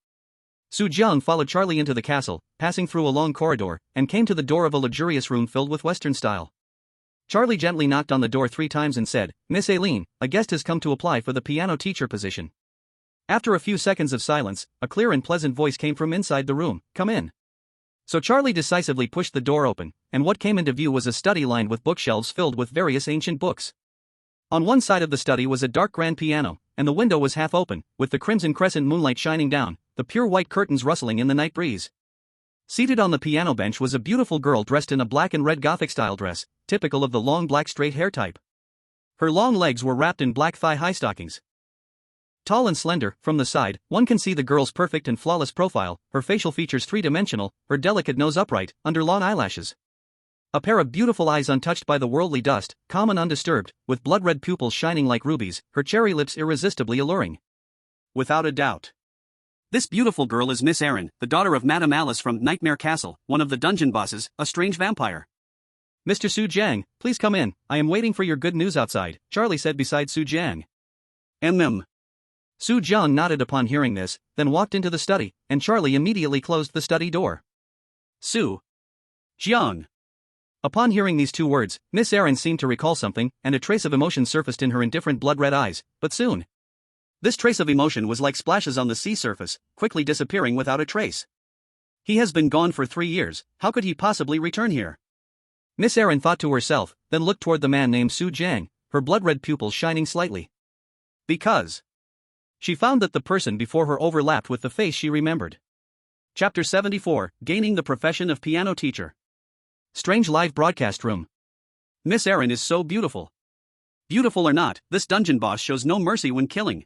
Speaker 1: Su Jiang followed Charlie into the castle, passing through a long corridor, and came to the door of a luxurious room filled with Western style. Charlie gently knocked on the door 3 times and said, Miss Aileen, a guest has come to apply for the piano teacher position. After a few seconds of silence, a clear and pleasant voice came from inside the room, come in. So Charlie decisively pushed the door open, and what came into view was a study lined with bookshelves filled with various ancient books. On one side of the study was a dark grand piano, and the window was half open, with the crimson crescent moonlight shining down, the pure white curtains rustling in the night breeze. Seated on the piano bench was a beautiful girl dressed in a black and red Gothic-style dress, typical of the long black straight hair type. Her long legs were wrapped in black thigh-high stockings. Tall and slender, from the side, one can see the girl's perfect and flawless profile, her facial features three-dimensional, her delicate nose upright, under long eyelashes. A pair of beautiful eyes untouched by the worldly dust, calm and undisturbed, with blood-red pupils shining like rubies, her cherry lips irresistibly alluring. Without a doubt. This beautiful girl is Miss Erin, the daughter of Madame Alice from Nightmare Castle, one of the dungeon bosses, a strange vampire. Mr. Su Jiang, please come in, I am waiting for your good news outside, Charlie said beside Su Jiang. Su Jiang nodded upon hearing this, then walked into the study, and Charlie immediately closed the study door. Su Jiang. Upon hearing these 2 words, Miss Erin seemed to recall something, and a trace of emotion surfaced in her indifferent blood-red eyes, but soon. This trace of emotion was like splashes on the sea surface, quickly disappearing without a trace. He has been gone for 3 years, how could he possibly return here? Miss Erin thought to herself, then looked toward the man named Su Jiang, her blood-red pupils shining slightly. Because she found that the person before her overlapped with the face she remembered. Chapter 74, Gaining the Profession of Piano Teacher. Strange live broadcast room. Miss Erin is so beautiful. Beautiful or not, this dungeon boss shows no mercy when killing.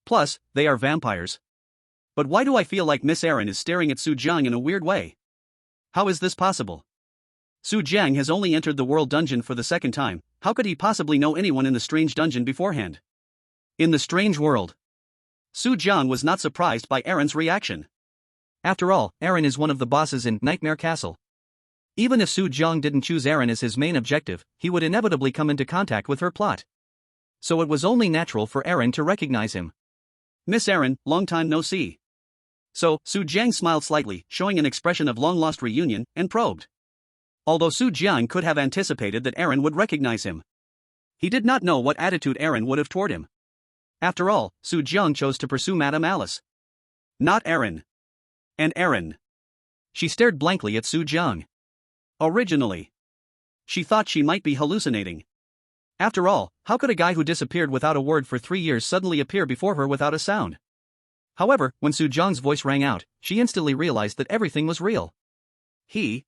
Speaker 1: Plus, they are vampires. But why do I feel like Miss Erin is staring at Su Jiang in a weird way? How is this possible? Su Jiang has only entered the world dungeon for the second time, how could he possibly know anyone in the strange dungeon beforehand? In the strange world. Su Jiang was not surprised by Erin's reaction. After all, Erin is one of the bosses in Nightmare Castle. Even if Su Jiang didn't choose Erin as his main objective, he would inevitably come into contact with her plot. So it was only natural for Erin to recognize him. Miss Erin, long time no see. So, Su Jiang smiled slightly, showing an expression of long-lost reunion, and probed. Although Su Jiang could have anticipated that Erin would recognize him, he did not know what attitude Erin would have toward him. After all, Su Jiang chose to pursue Madame Alice. Not Erin. And Erin. She stared blankly at Su Jiang. Originally, she thought she might be hallucinating. After all, how could a guy who disappeared without a word for 3 years suddenly appear before her without a sound? However, when Su Jiang's voice rang out, she instantly realized that everything was real. He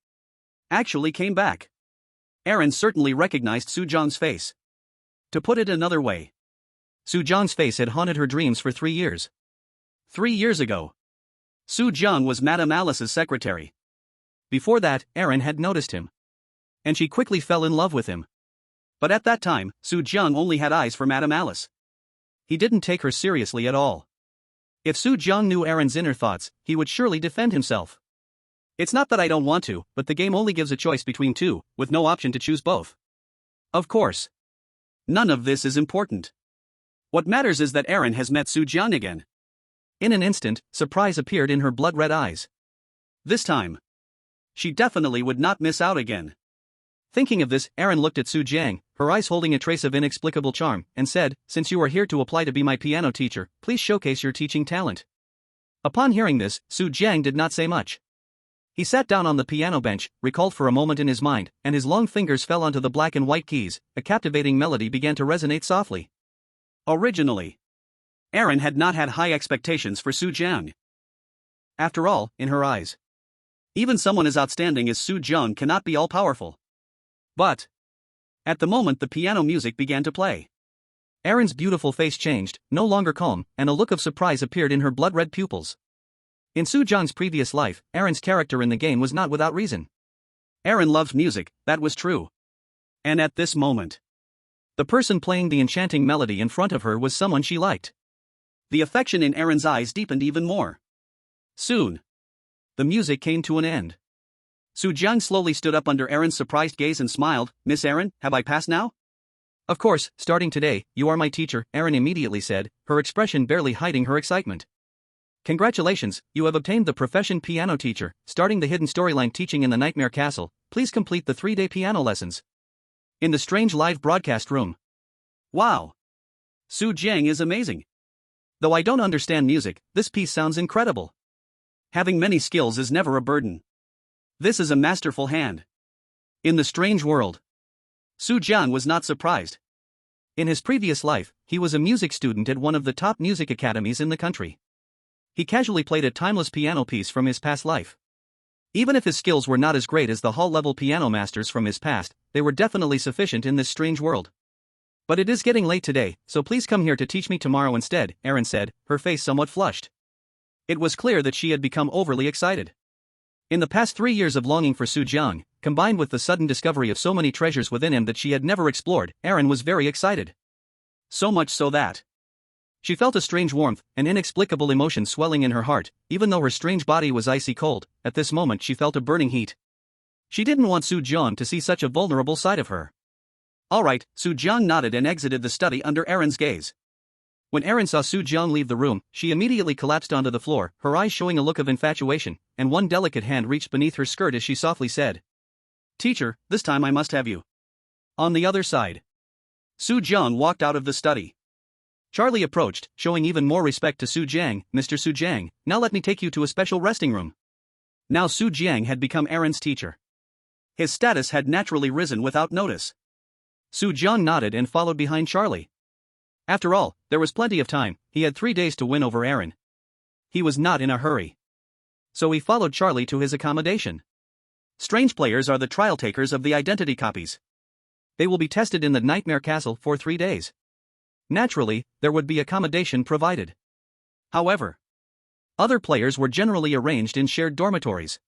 Speaker 1: actually came back. Erin certainly recognized Su Jiang's face. To put it another way, Su Jiang's face had haunted her dreams for 3 years. 3 years ago, Su Jiang was Madame Alice's secretary. Before that, Erin had noticed him. And she quickly fell in love with him. But at that time, Su Jiang only had eyes for Madame Alice. He didn't take her seriously at all. If Su Jiang knew Erin's inner thoughts, he would surely defend himself. It's not that I don't want to, but the game only gives a choice between two, with no option to choose both. Of course. None of this is important. What matters is that Erin has met Su Jiang again. In an instant, surprise appeared in her blood-red eyes. This time, she definitely would not miss out again. Thinking of this, Erin looked at Su Jiang, her eyes holding a trace of inexplicable charm, and said, "Since you are here to apply to be my piano teacher, please showcase your teaching talent." Upon hearing this, Su Jiang did not say much. He sat down on the piano bench, recalled for a moment in his mind, and his long fingers fell onto the black and white keys. A captivating melody began to resonate softly. Originally, Erin had not had high expectations for Su Jiang. After all, in her eyes, even someone as outstanding as Su Jiang cannot be all-powerful. But at the moment the piano music began to play, Erin's beautiful face changed, no longer calm, and a look of surprise appeared in her blood-red pupils. In Su Jiang's previous life, Erin's character in the game was not without reason. Erin loved music, that was true. And at this moment, the person playing the enchanting melody in front of her was someone she liked. The affection in Erin's eyes deepened even more. Soon, the music came to an end. Su Jiang slowly stood up under Erin's surprised gaze and smiled. "Miss Erin, have I passed now?" "Of course, starting today, you are my teacher," Erin immediately said, her expression barely hiding her excitement. "Congratulations, you have obtained the profession piano teacher, starting the hidden storyline teaching in the Nightmare Castle. Please complete the 3-day piano lessons in the strange live broadcast room." Wow! Su Jiang is amazing. Though I don't understand music, this piece sounds incredible. Having many skills is never a burden. This is a masterful hand. In the strange world, Su Jiang was not surprised. In his previous life, he was a music student at one of the top music academies in the country. He casually played a timeless piano piece from his past life. Even if his skills were not as great as the hall-level piano masters from his past, they were definitely sufficient in this strange world. "But it is getting late today, so please come here to teach me tomorrow instead," Erin said, her face somewhat flushed. It was clear that she had become overly excited. In the past 3 years of longing for Su Jiang, combined with the sudden discovery of so many treasures within him that she had never explored, Erin was very excited. So much so that she felt a strange warmth, an inexplicable emotion swelling in her heart, even though her strange body was icy cold. At this moment she felt a burning heat. She didn't want Su Jiang to see such a vulnerable side of her. "Alright," Su Jiang nodded and exited the study under Erin's gaze. When Erin saw Su Jiang leave the room, she immediately collapsed onto the floor, her eyes showing a look of infatuation, and one delicate hand reached beneath her skirt as she softly said, "Teacher, this time I must have you." On the other side, Su Jiang walked out of the study. Charlie approached, showing even more respect to Su Jiang. "Mr. Su Jiang, now let me take you to a special resting room." Now Su Jiang had become Erin's teacher. His status had naturally risen without notice. Su Jiang nodded and followed behind Charlie. After all, there was plenty of time. He had 3 days to win over Erin. He was not in a hurry. So he followed Charlie to his accommodation. Strange players are the trial takers of the identity copies. they will be tested in the Nightmare Castle for 3 days. Naturally, there would be accommodation provided. However, other players were generally arranged in shared dormitories.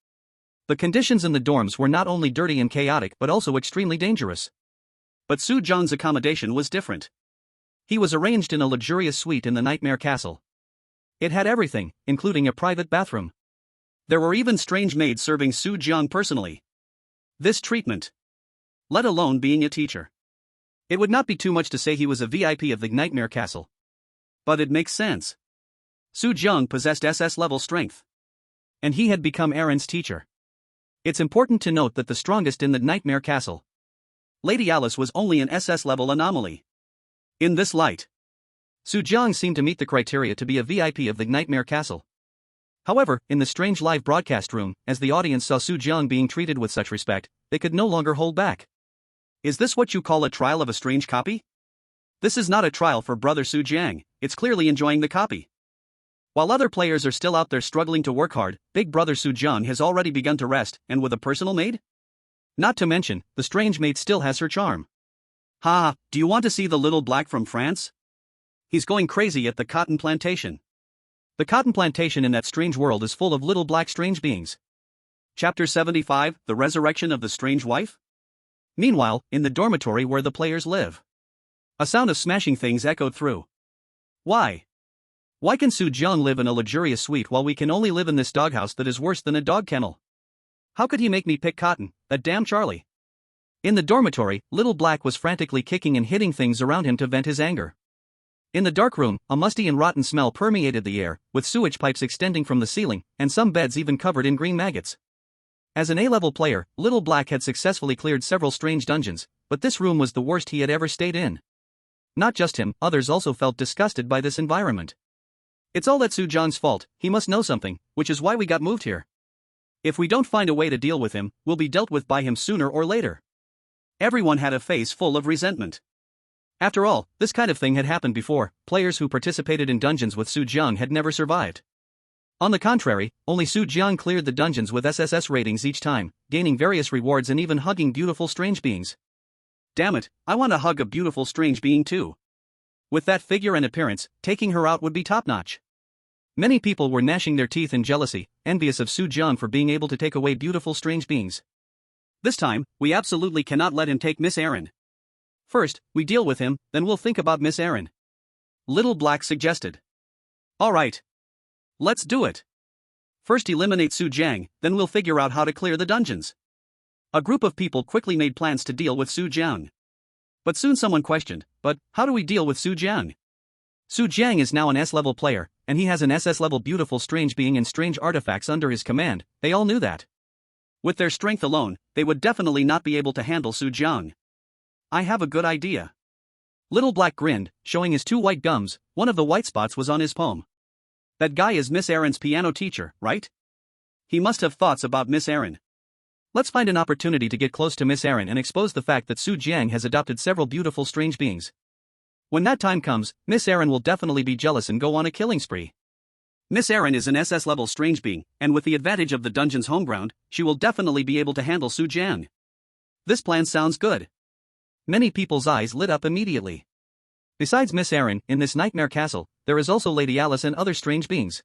Speaker 1: The conditions in the dorms were not only dirty and chaotic but also extremely dangerous. But Soo Jong's accommodation was different. He was arranged in a luxurious suite in the Nightmare Castle. It had everything, including a private bathroom. There were even strange maids serving Soo Jong personally. This treatment, let alone being a teacher. It would not be too much to say he was a VIP of the Nightmare Castle. But it makes sense. Soo Jong possessed SS level strength. And he had become Aaron's teacher. It's important to note that the strongest in the Nightmare Castle, Lady Alice, was only an SS level anomaly. In this light, Soo Jong seemed to meet the criteria to be a VIP of the Nightmare Castle. However, in the strange live broadcast room, as the audience saw Soo Jong being treated with such respect, they could no longer hold back. Is this what you call a trial of a strange copy? This is not a trial for brother Soo Jang, it's clearly enjoying the copy. While other players are still out there struggling to work hard, big brother Soo Jong has already begun to rest, and with a personal maid? Not to mention, the strange maid still has her charm. Ha, do you want to see the little black from France? He's going crazy at the cotton plantation. The cotton plantation in that strange world is full of little black strange beings. Chapter 75, The Resurrection of the Strange Wife? Meanwhile, in the dormitory where the players live, a sound of smashing things echoed through. Why? Why can Soo Jong live in a luxurious suite while we can only live in this doghouse that is worse than a dog kennel? How could he make me pick cotton, that damn Charlie? In the dormitory, Little Black was frantically kicking and hitting things around him to vent his anger. In the dark room, a musty and rotten smell permeated the air, with sewage pipes extending from the ceiling, and some beds even covered in green maggots. As an A-level player, Little Black had successfully cleared several strange dungeons, but this room was the worst he had ever stayed in. Not just him, others also felt disgusted by this environment. It's all that Soo Jong's fault, he must know something, which is why we got moved here. If we don't find a way to deal with him, we'll be dealt with by him sooner or later. Everyone had a face full of resentment. After all, this kind of thing had happened before. Players who participated in dungeons with Soo Jong had never survived. On the contrary, only Soo Jong cleared the dungeons with SSS ratings each time, gaining various rewards and even hugging beautiful strange beings. Damn it, I want to hug a beautiful strange being too. With that figure and appearance, taking her out would be top-notch. Many people were gnashing their teeth in jealousy, envious of Soo Jong for being able to take away beautiful strange beings. This time, we absolutely cannot let him take Miss Aaron. First, we deal with him, then we'll think about Miss Aaron. Little Black suggested. Alright. Let's do it. First eliminate Soo Jang, then we'll figure out how to clear the dungeons. A group of people quickly made plans to deal with Soo Jang. But soon someone questioned, but how do we deal with Soo Jang? Soo Jang is now an S-level player, and he has an SS-level beautiful strange being and strange artifacts under his command. They all knew that. With their strength alone, they would definitely not be able to handle Soo Jang. I have a good idea. Little Black grinned, showing his 2 white gums. One of the white spots was on his palm. That guy is Miss Aaron's piano teacher, right? He must have thoughts about Miss Aaron. Let's find an opportunity to get close to Miss Aaron and expose the fact that Soo Jang has adopted several beautiful strange beings. When that time comes, Miss Aaron will definitely be jealous and go on a killing spree. Miss Aaron is an SS-level strange being, and with the advantage of the dungeon's home ground, she will definitely be able to handle Soo Jang. This plan sounds good. Many people's eyes lit up immediately. Besides Miss Aaron, in this Nightmare Castle, there is also Lady Alice and other strange beings.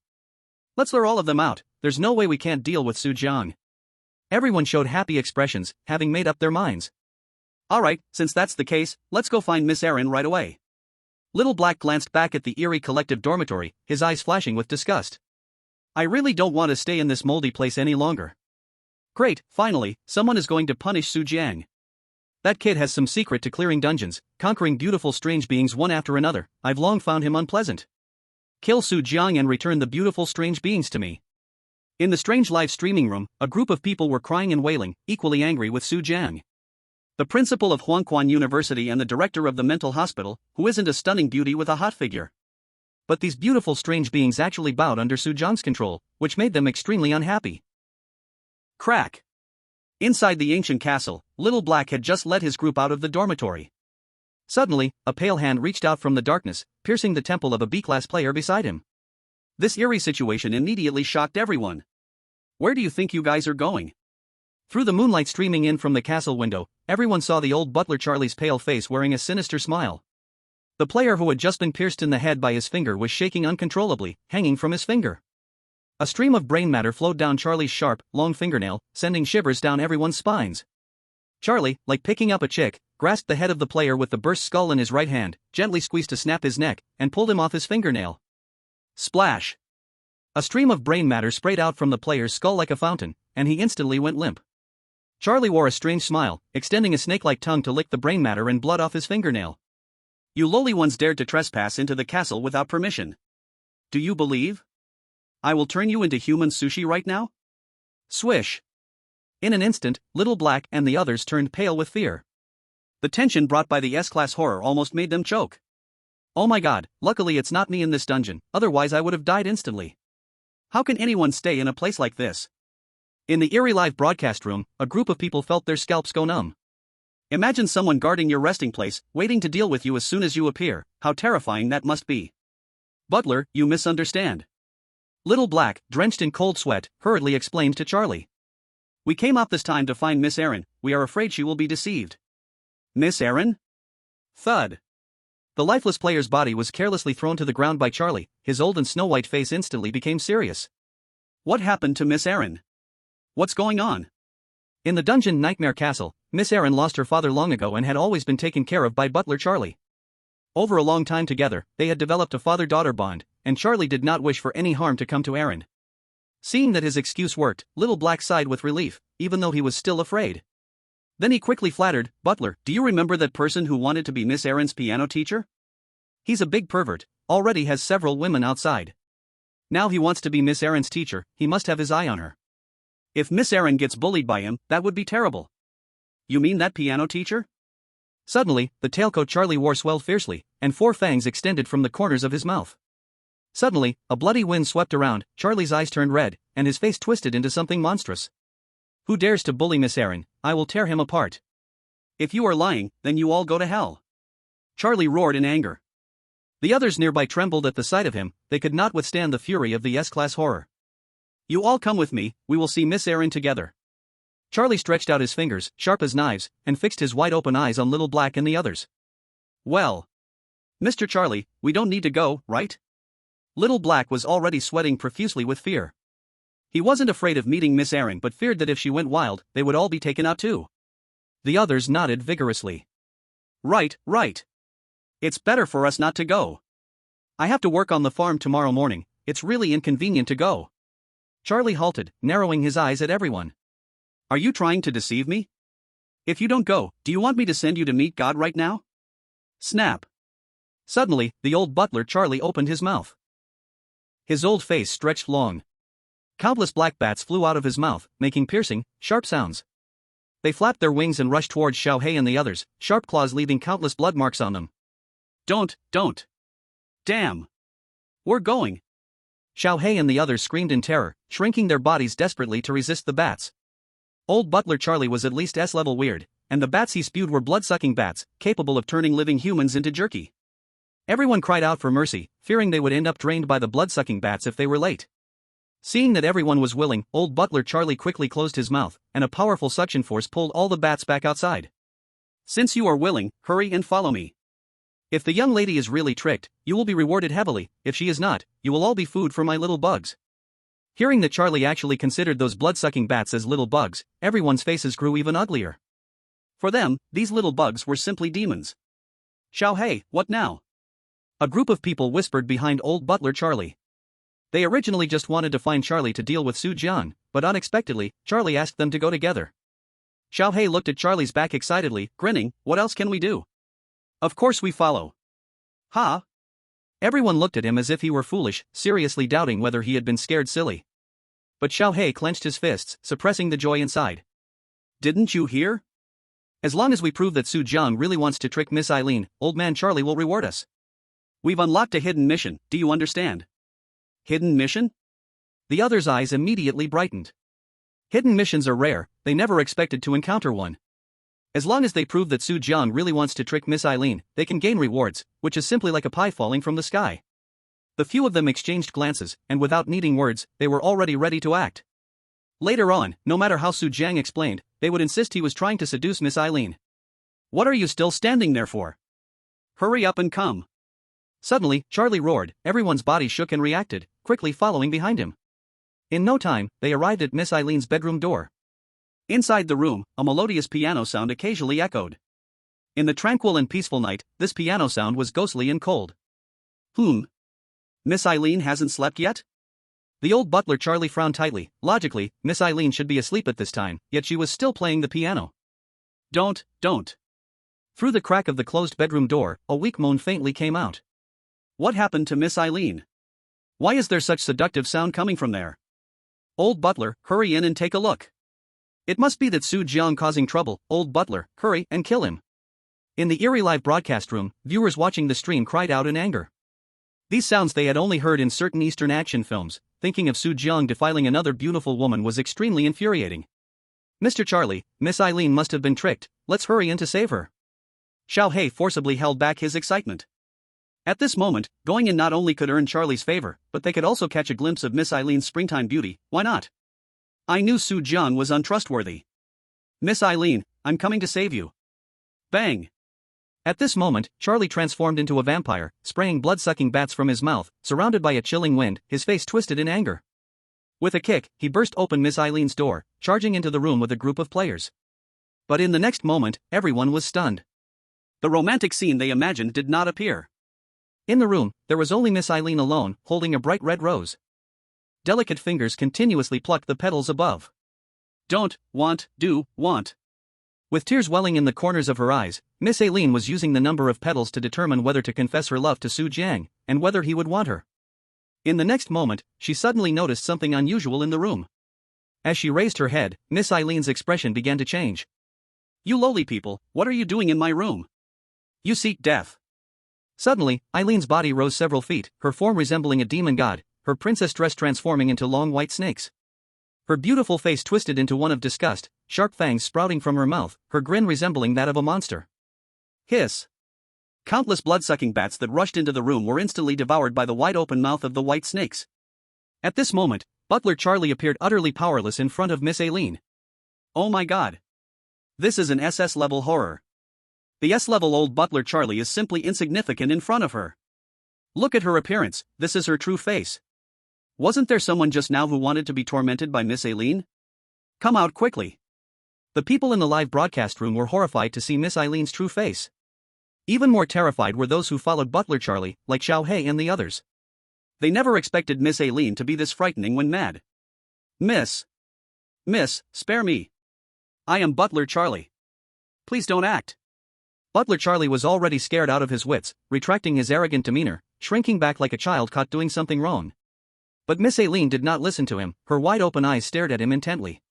Speaker 1: Let's lure all of them out. There's no way we can't deal with Soo Jang. Everyone showed happy expressions, having made up their minds. Alright, since that's the case, let's go find Miss Aaron right away. Little Black glanced back at the eerie collective dormitory, his eyes flashing with disgust. I really don't want to stay in this moldy place any longer. Great, finally, someone is going to punish Soo Jang. That kid has some secret to clearing dungeons, conquering beautiful strange beings one after another. I've long found him unpleasant. Kill Soo Jang and return the beautiful strange beings to me. In the strange live streaming room, a group of people were crying and wailing, equally angry with Soo Jang. The principal of Huangquan University and the director of the mental hospital, who isn't a stunning beauty with a hot figure. But these beautiful strange beings actually bowed under Soo Jang's control, which made them extremely unhappy. Crack. Inside the ancient castle, Little Black had just led his group out of the dormitory. Suddenly, a pale hand reached out from the darkness, piercing the temple of a B-class player beside him. This eerie situation immediately shocked everyone. Where do you think you guys are going? Through the moonlight streaming in from the castle window, everyone saw the old butler Charlie's pale face wearing a sinister smile. The player who had just been pierced in the head by his finger was shaking uncontrollably, hanging from his finger. A stream of brain matter flowed down Charlie's sharp, long fingernail, sending shivers down everyone's spines. Charlie, like picking up a chick, grasped the head of the player with the burst skull in his right hand, gently squeezed to snap his neck, and pulled him off his fingernail. Splash! A stream of brain matter sprayed out from the player's skull like a fountain, and he instantly went limp. Charlie wore a strange smile, extending a snake-like tongue to lick the brain matter and blood off his fingernail. You lowly ones dared to trespass into the castle without permission. Do you believe? I will turn you into human sushi right now? Swish! In an instant, Little Black and the others turned pale with fear. The tension brought by the S-class horror almost made them choke. Oh my god, luckily it's not me in this dungeon, otherwise I would have died instantly. How can anyone stay in a place like this? In the eerie live broadcast room, a group of people felt their scalps go numb. Imagine someone guarding your resting place, waiting to deal with you as soon as you appear. How terrifying that must be. Butler, you misunderstand. Little Black, drenched in cold sweat, hurriedly explained to Charlie. We came out this time to find Miss Erin. We are afraid she will be deceived. Miss Erin? Thud. The lifeless player's body was carelessly thrown to the ground by Charlie. His old and snow-white face instantly became serious. What happened to Miss Erin? What's going on? In the dungeon Nightmare Castle, Miss Erin lost her father long ago and had always been taken care of by butler Charlie. Over a long time together, they had developed a father-daughter bond, and Charlie did not wish for any harm to come to Erin. Seeing that his excuse worked, Little Black sighed with relief, even though he was still afraid. Then he quickly flattered, Butler, do you remember that person who wanted to be Miss Erin's piano teacher? He's a big pervert, already has several women outside. Now he wants to be Miss Erin's teacher, he must have his eye on her. If Miss Erin gets bullied by him, that would be terrible. You mean that piano teacher? Suddenly, the tailcoat Charlie wore swelled fiercely, and 4 fangs extended from the corners of his mouth. Suddenly, a bloody wind swept around, Charlie's eyes turned red, and his face twisted into something monstrous. Who dares to bully Miss Erin? I will tear him apart. If you are lying, then you all go to hell. Charlie roared in anger. The others nearby trembled at the sight of him, they could not withstand the fury of the S-class horror. You all come with me, we will see Miss Erin together. Charlie stretched out his fingers, sharp as knives, and fixed his wide-open eyes on Little Black and the others. Well, Mr. Charlie, we don't need to go, right? Little Black was already sweating profusely with fear. He wasn't afraid of meeting Miss Erin but feared that if she went wild, they would all be taken out too. The others nodded vigorously. Right. It's better for us not to go. I have to work on the farm tomorrow morning, it's really inconvenient to go. Charlie halted, narrowing his eyes at everyone. Are you trying to deceive me? If you don't go, do you want me to send you to meet God right now? Snap. Suddenly, the old butler Charlie opened his mouth. His old face stretched long. Countless black bats flew out of his mouth, making piercing, sharp sounds. They flapped their wings and rushed towards Xiao Hei and the others, sharp claws leaving countless blood marks on them. Don't. Damn. We're going. Xiao Hei and the others screamed in terror, shrinking their bodies desperately to resist the bats. Old butler Charlie was at least S-level weird, and the bats he spewed were blood-sucking bats, capable of turning living humans into jerky. Everyone cried out for mercy, fearing they would end up drained by the blood-sucking bats if they were late. Seeing that everyone was willing, old butler Charlie quickly closed his mouth, and a powerful suction force pulled all the bats back outside. Since you are willing, hurry and follow me. If the young lady is really tricked, you will be rewarded heavily. If she is not, you will all be food for my little bugs. Hearing that Charlie actually considered those blood-sucking bats as little bugs, everyone's faces grew even uglier. For them, these little bugs were simply demons. Xiao Hei, what now? A group of people whispered behind old butler Charlie. They originally just wanted to find Charlie to deal with Su Jian, but unexpectedly, Charlie asked them to go together. Xiao Hei looked at Charlie's back excitedly, grinning, what else can we do? Of course we follow. Ha! Everyone looked at him as if he were foolish, seriously doubting whether he had been scared silly. But Xiao Hei clenched his fists, suppressing the joy inside. Didn't you hear? As long as we prove that Su Jiang really wants to trick Miss Eileen, old man Charlie will reward us. We've unlocked a hidden mission, do you understand? Hidden mission? The other's eyes immediately brightened. Hidden missions are rare, they never expected to encounter one. As long as they prove that Su Jiang really wants to trick Miss Eileen, they can gain rewards, which is simply like a pie falling from the sky. The few of them exchanged glances, and without needing words, they were already ready to act. Later on, no matter how Su Jiang explained, they would insist he was trying to seduce Miss Eileen. What are you still standing there for? Hurry up and come. Suddenly, Charlie roared, everyone's body shook and reacted, quickly following behind him. In no time, they arrived at Miss Eileen's bedroom door. Inside the room, a melodious piano sound occasionally echoed. In the tranquil and peaceful night, this piano sound was ghostly and cold. Miss Eileen hasn't slept yet? The old butler Charlie frowned tightly. Logically, Miss Eileen should be asleep at this time, yet she was still playing the piano. Don't. Through the crack of the closed bedroom door, a weak moan faintly came out. What happened to Miss Eileen? Why is there such seductive sound coming from there? Old butler, hurry in and take a look. It must be that Su Jiang causing trouble. Old butler, hurry and kill him. In the eerie live broadcast room, viewers watching the stream cried out in anger. These sounds they had only heard in certain Eastern action films. Thinking of Su Jiang defiling another beautiful woman was extremely infuriating. Mr. Charlie, Miss Eileen must have been tricked, let's hurry in to save her. Xiao He forcibly held back his excitement. At this moment, going in not only could earn Charlie's favor, but they could also catch a glimpse of Miss Eileen's springtime beauty. Why not? I knew Su Jiang was untrustworthy. Miss Eileen, I'm coming to save you. Bang! At this moment, Charlie transformed into a vampire, spraying blood-sucking bats from his mouth, surrounded by a chilling wind, his face twisted in anger. With a kick, he burst open Miss Eileen's door, charging into the room with a group of players. But in the next moment, everyone was stunned. The romantic scene they imagined did not appear. In the room, there was only Miss Eileen alone, holding a bright red rose. Delicate fingers continuously plucked the petals above. Don't, want. With tears welling in the corners of her eyes, Miss Eileen was using the number of petals to determine whether to confess her love to Su Jiang, and whether he would want her. In the next moment, she suddenly noticed something unusual in the room. As she raised her head, Miss Eileen's expression began to change. You lowly people, what are you doing in my room? You seek death. Suddenly, Eileen's body rose several feet, her form resembling a demon god, her princess dress transforming into long white snakes. Her beautiful face twisted into one of disgust, sharp fangs sprouting from her mouth, her grin resembling that of a monster. Hiss! Countless blood-sucking bats that rushed into the room were instantly devoured by the wide-open mouth of the white snakes. At this moment, Butler Charlie appeared utterly powerless in front of Miss Eileen. Oh my god! This is an SS-level horror. The S-level old Butler Charlie is simply insignificant in front of her. Look at her appearance, this is her true face. Wasn't there someone just now who wanted to be tormented by Miss Eileen? Come out quickly. The people in the live broadcast room were horrified to see Miss Eileen's true face. Even more terrified were those who followed Butler Charlie, like Xiao He and the others. They never expected Miss Eileen to be this frightening when mad. Miss, spare me. I am Butler Charlie. Please don't act. Butler Charlie was already scared out of his wits, retracting his arrogant demeanor, shrinking back like a child caught doing something wrong. But Miss Eileen did not listen to him, her wide-open eyes stared at him intently.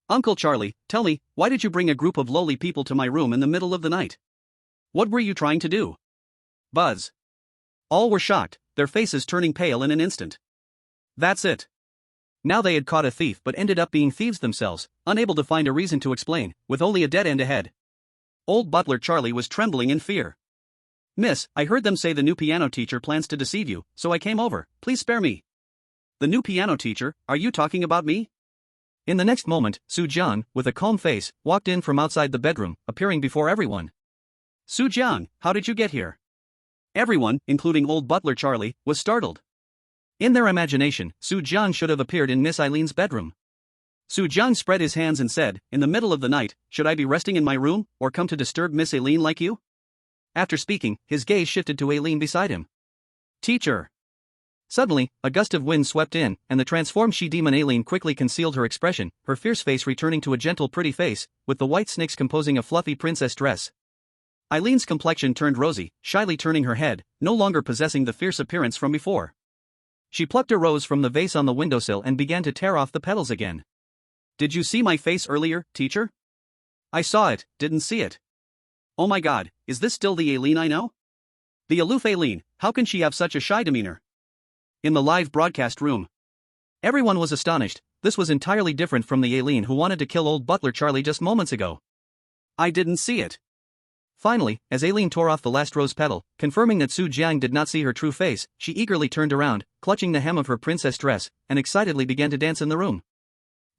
Speaker 1: Uncle Charlie, tell me, why did you bring a group of lowly people to my room in the middle of the night? What were you trying to do? Buzz. All were shocked, their faces turning pale in an instant. That's it. Now they had caught a thief but ended up being thieves themselves, unable to find a reason to explain, with only a dead end ahead. Old Butler Charlie was trembling in fear. Miss, I heard them say the new piano teacher plans to deceive you, so I came over, please spare me. The new piano teacher, are you talking about me? In the next moment, Su Jiang, with a calm face, walked in from outside the bedroom, appearing before everyone. Su Jiang, how did you get here? Everyone, including old Butler Charlie, was startled. In their imagination, Su Jiang should have appeared in Miss Eileen's bedroom. Su Jiang spread his hands and said, in the middle of the night, should I be resting in my room, or come to disturb Miss Eileen like you? After speaking, his gaze shifted to Eileen beside him. Teacher. Suddenly, a gust of wind swept in, and the transformed she-demon Eileen quickly concealed her expression, her fierce face returning to a gentle pretty face, with the white snakes composing a fluffy princess dress. Eileen's complexion turned rosy, shyly turning her head, no longer possessing the fierce appearance from before. She plucked a rose from the vase on the windowsill and began to tear off the petals again. Did you see my face earlier, teacher? I saw it, didn't see it. Oh my god, is this still the Eileen I know? The aloof Eileen, how can she have such a shy demeanor? In the live broadcast room, everyone was astonished. This was entirely different from the Eileen who wanted to kill old Butler Charlie just moments ago. I didn't see it. Finally, as Eileen tore off the last rose petal, confirming that Su Jiang did not see her true face, she eagerly turned around, clutching the hem of her princess dress, and excitedly began to dance in the room.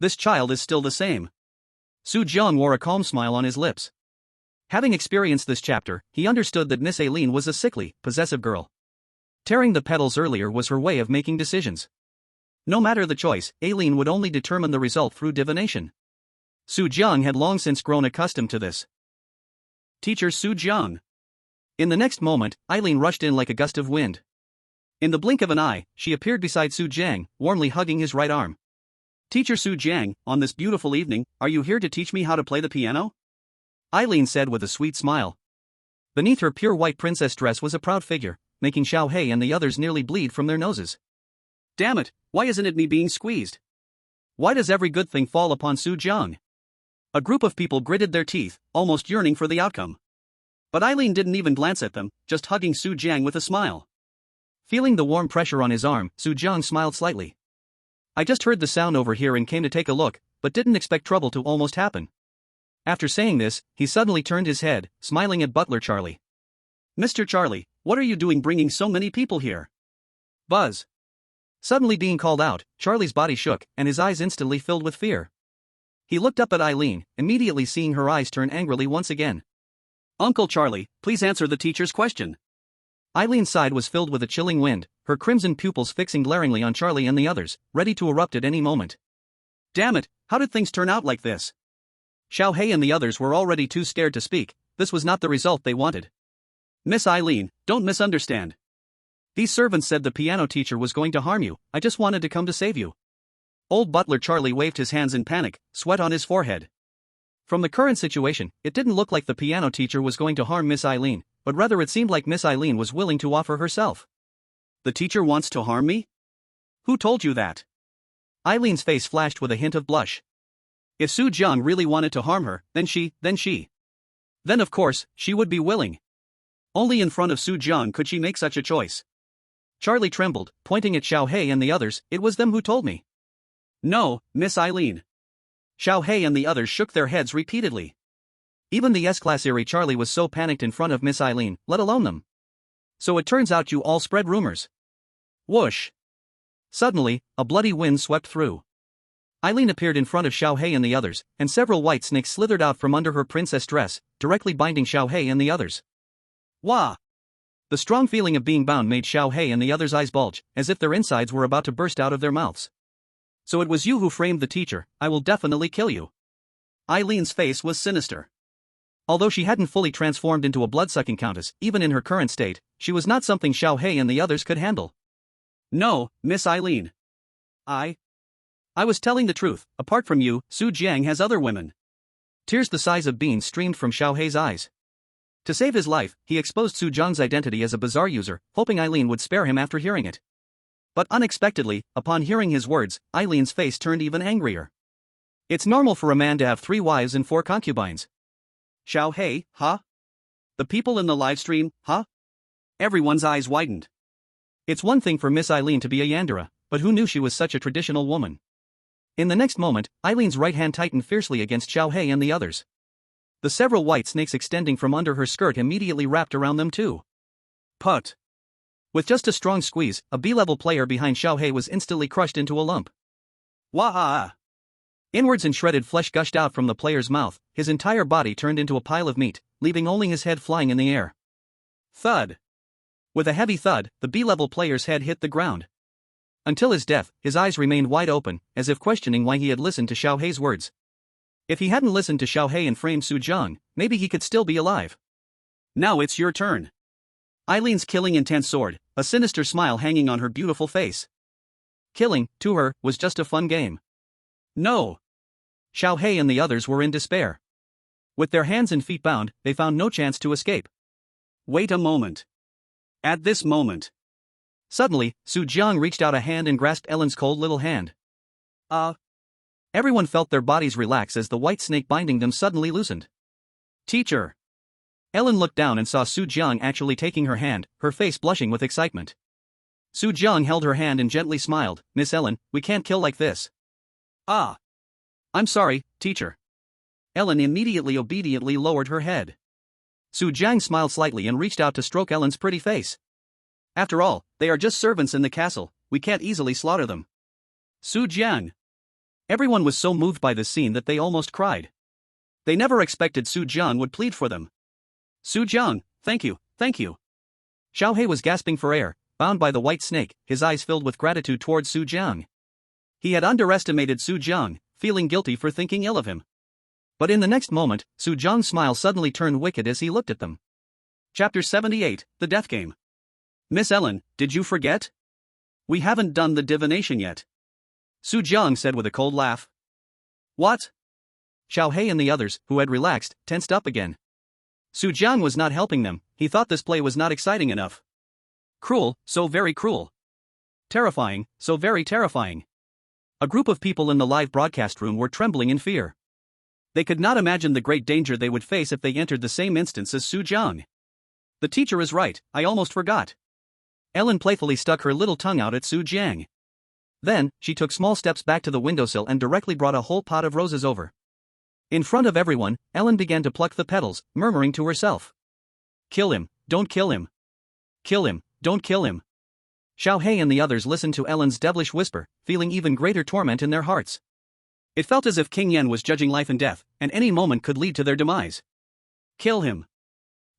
Speaker 1: This child is still the same. Su Jiang wore a calm smile on his lips. Having experienced this chapter, he understood that Miss Aileen was a sickly, possessive girl. Tearing the petals earlier was her way of making decisions. No matter the choice, Aileen would only determine the result through divination. Su Jiang had long since grown accustomed to this. Teacher Su Jiang. In the next moment, Aileen rushed in like a gust of wind. In the blink of an eye, she appeared beside Su Jiang, warmly hugging his right arm. Teacher Su Jiang, on this beautiful evening, are you here to teach me how to play the piano? Aileen said with a sweet smile. Beneath her pure white princess dress was a proud figure, making Xiao Hei and the others nearly bleed from their noses. Damn it, why isn't it me being squeezed? Why does every good thing fall upon Su Jiang? A group of people gritted their teeth, almost yearning for the outcome. But Aileen didn't even glance at them, just hugging Su Jiang with a smile. Feeling the warm pressure on his arm, Su Jiang smiled slightly. I just heard the sound over here and came to take a look, but didn't expect trouble to almost happen. After saying this, he suddenly turned his head, smiling at Butler Charlie. Mr. Charlie, what are you doing bringing so many people here? Buzz. Suddenly being called out, Charlie's body shook, and his eyes instantly filled with fear. He looked up at Aileen, immediately seeing her eyes turn angrily once again. Uncle Charlie, please answer the teacher's question. Aileen's side was filled with a chilling wind, her crimson pupils fixing glaringly on Charlie and the others, ready to erupt at any moment. Damn it, how did things turn out like this? Xiao Hei and the others were already too scared to speak. This was not the result they wanted. Miss Aileen, don't misunderstand. These servants said the piano teacher was going to harm you. I just wanted to come to save you. Old Butler Charlie waved his hands in panic, sweat on his forehead. From the current situation, it didn't look like the piano teacher was going to harm Miss Aileen, but rather it seemed like Miss Aileen was willing to offer herself. The teacher wants to harm me? Who told you that? Aileen's face flashed with a hint of blush. If Su Jiang really wanted to harm her, then of course, she would be willing. Only in front of Su Jiang could she make such a choice. Charlie trembled, pointing at Xiao Hei and the others. It was them who told me. No, Miss Aileen. Xiao Hei and the others shook their heads repeatedly. Even the S-class-ary Charlie was so panicked in front of Miss Aileen, let alone them. So it turns out you all spread rumors. Whoosh. Suddenly, a bloody wind swept through. Aileen appeared in front of Xiao Hei and the others, and several white snakes slithered out from under her princess dress, directly binding Xiao Hei and the others. Wah! The strong feeling of being bound made Xiao Hei and the others' eyes bulge, as if their insides were about to burst out of their mouths. So it was you who framed the teacher. I will definitely kill you. Aileen's face was sinister. Although she hadn't fully transformed into a blood-sucking countess, even in her current state, she was not something Xiao Hei and the others could handle. No, Miss Aileen. I was telling the truth. Apart from you, Su Jiang has other women. Tears the size of beans streamed from Xiao Hei's eyes. To save his life, he exposed Su Jiang's identity as a bazaar user, hoping Aileen would spare him after hearing it. But unexpectedly, upon hearing his words, Aileen's face turned even angrier. It's normal for a man to have 3 wives and 4 concubines. Xiao Hei, huh? The people in the livestream, huh? Everyone's eyes widened. It's one thing for Miss Aileen to be a Yandere, but who knew she was such a traditional woman? In the next moment, Aileen's right hand tightened fiercely against Xiao Hei and the others. The several white snakes extending from under her skirt immediately wrapped around them too. Put. With just a strong squeeze, a B-level player behind Xiao Hei was instantly crushed into a lump. Wah! Inwards and shredded flesh gushed out from the player's mouth, his entire body turned into a pile of meat, leaving only his head flying in the air. Thud. With a heavy thud, the B-level player's head hit the ground. Until his death, his eyes remained wide open, as if questioning why he had listened to Xiao Hei's words. If he hadn't listened to Xiao Hei and framed Su Jiang, maybe he could still be alive. Now it's your turn. Aileen's killing intense sword, a sinister smile hanging on her beautiful face. Killing, to her, was just a fun game. No. Xiao Hei and the others were in despair. With their hands and feet bound, they found no chance to escape. Wait a moment. At this moment. Suddenly, Su Jiang reached out a hand and grasped Ellen's cold little hand. Everyone felt their bodies relax as the white snake binding them suddenly loosened. Teacher. Ellen looked down and saw Su Jiang actually taking her hand, her face blushing with excitement. Su Jiang held her hand and gently smiled. Miss Ellen, we can't kill like this. I'm sorry, teacher. Ellen immediately obediently lowered her head. Su Jiang smiled slightly and reached out to stroke Ellen's pretty face. After all, they are just servants in the castle, we can't easily slaughter them. Su Jiang. Everyone was so moved by this scene that they almost cried. They never expected Su Jiang would plead for them. Su Jiang, thank you, thank you. Xiao He was gasping for air, bound by the white snake, his eyes filled with gratitude towards Su Jiang. He had underestimated Su Jiang, feeling guilty for thinking ill of him. But in the next moment, Su Jiang's smile suddenly turned wicked as he looked at them. Chapter 78, The Death Game. Miss Ellen, did you forget? We haven't done the divination yet. Su Jiang said with a cold laugh. What? Xiao He and the others, who had relaxed, tensed up again. Su Jiang was not helping them, he thought this play was not exciting enough. Cruel, so very cruel. Terrifying, so very terrifying. A group of people in the live broadcast room were trembling in fear. They could not imagine the great danger they would face if they entered the same instance as Su Jiang. The teacher is right, I almost forgot. Ellen playfully stuck her little tongue out at Su Jiang. Then, she took small steps back to the windowsill and directly brought a whole pot of roses over. In front of everyone, Ellen began to pluck the petals, murmuring to herself. Kill him, don't kill him. Kill him, don't kill him. Xiao He and the others listened to Ellen's devilish whisper, feeling even greater torment in their hearts. It felt as if King Yen was judging life and death, and any moment could lead to their demise. Kill him.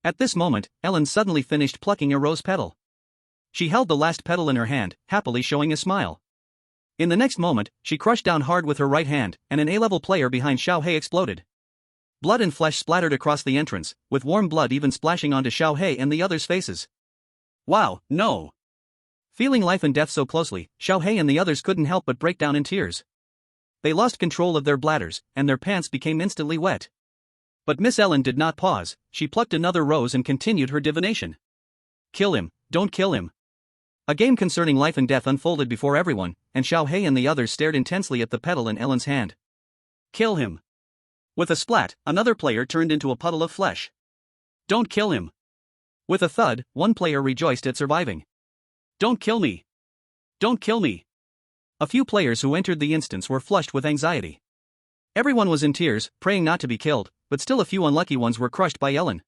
Speaker 1: At this moment, Ellen suddenly finished plucking a rose petal. She held the last petal in her hand, happily showing a smile. In the next moment, she crushed down hard with her right hand, and an A-level player behind Xiao He exploded. Blood and flesh splattered across the entrance, with warm blood even splashing onto Xiao He and the others' faces. Wow, no! Feeling life and death so closely, Xiao He and the others couldn't help but break down in tears. They lost control of their bladders, and their pants became instantly wet. But Miss Ellen did not pause, she plucked another rose and continued her divination. Kill him, don't kill him. A game concerning life and death unfolded before everyone, and Xiao He and the others stared intensely at the petal in Ellen's hand. Kill him. With a splat, another player turned into a puddle of flesh. Don't kill him. With a thud, one player rejoiced at surviving. Don't kill me. Don't kill me. A few players who entered the instance were flushed with anxiety. Everyone was in tears, praying not to be killed, but still a few unlucky ones were crushed by Ellen.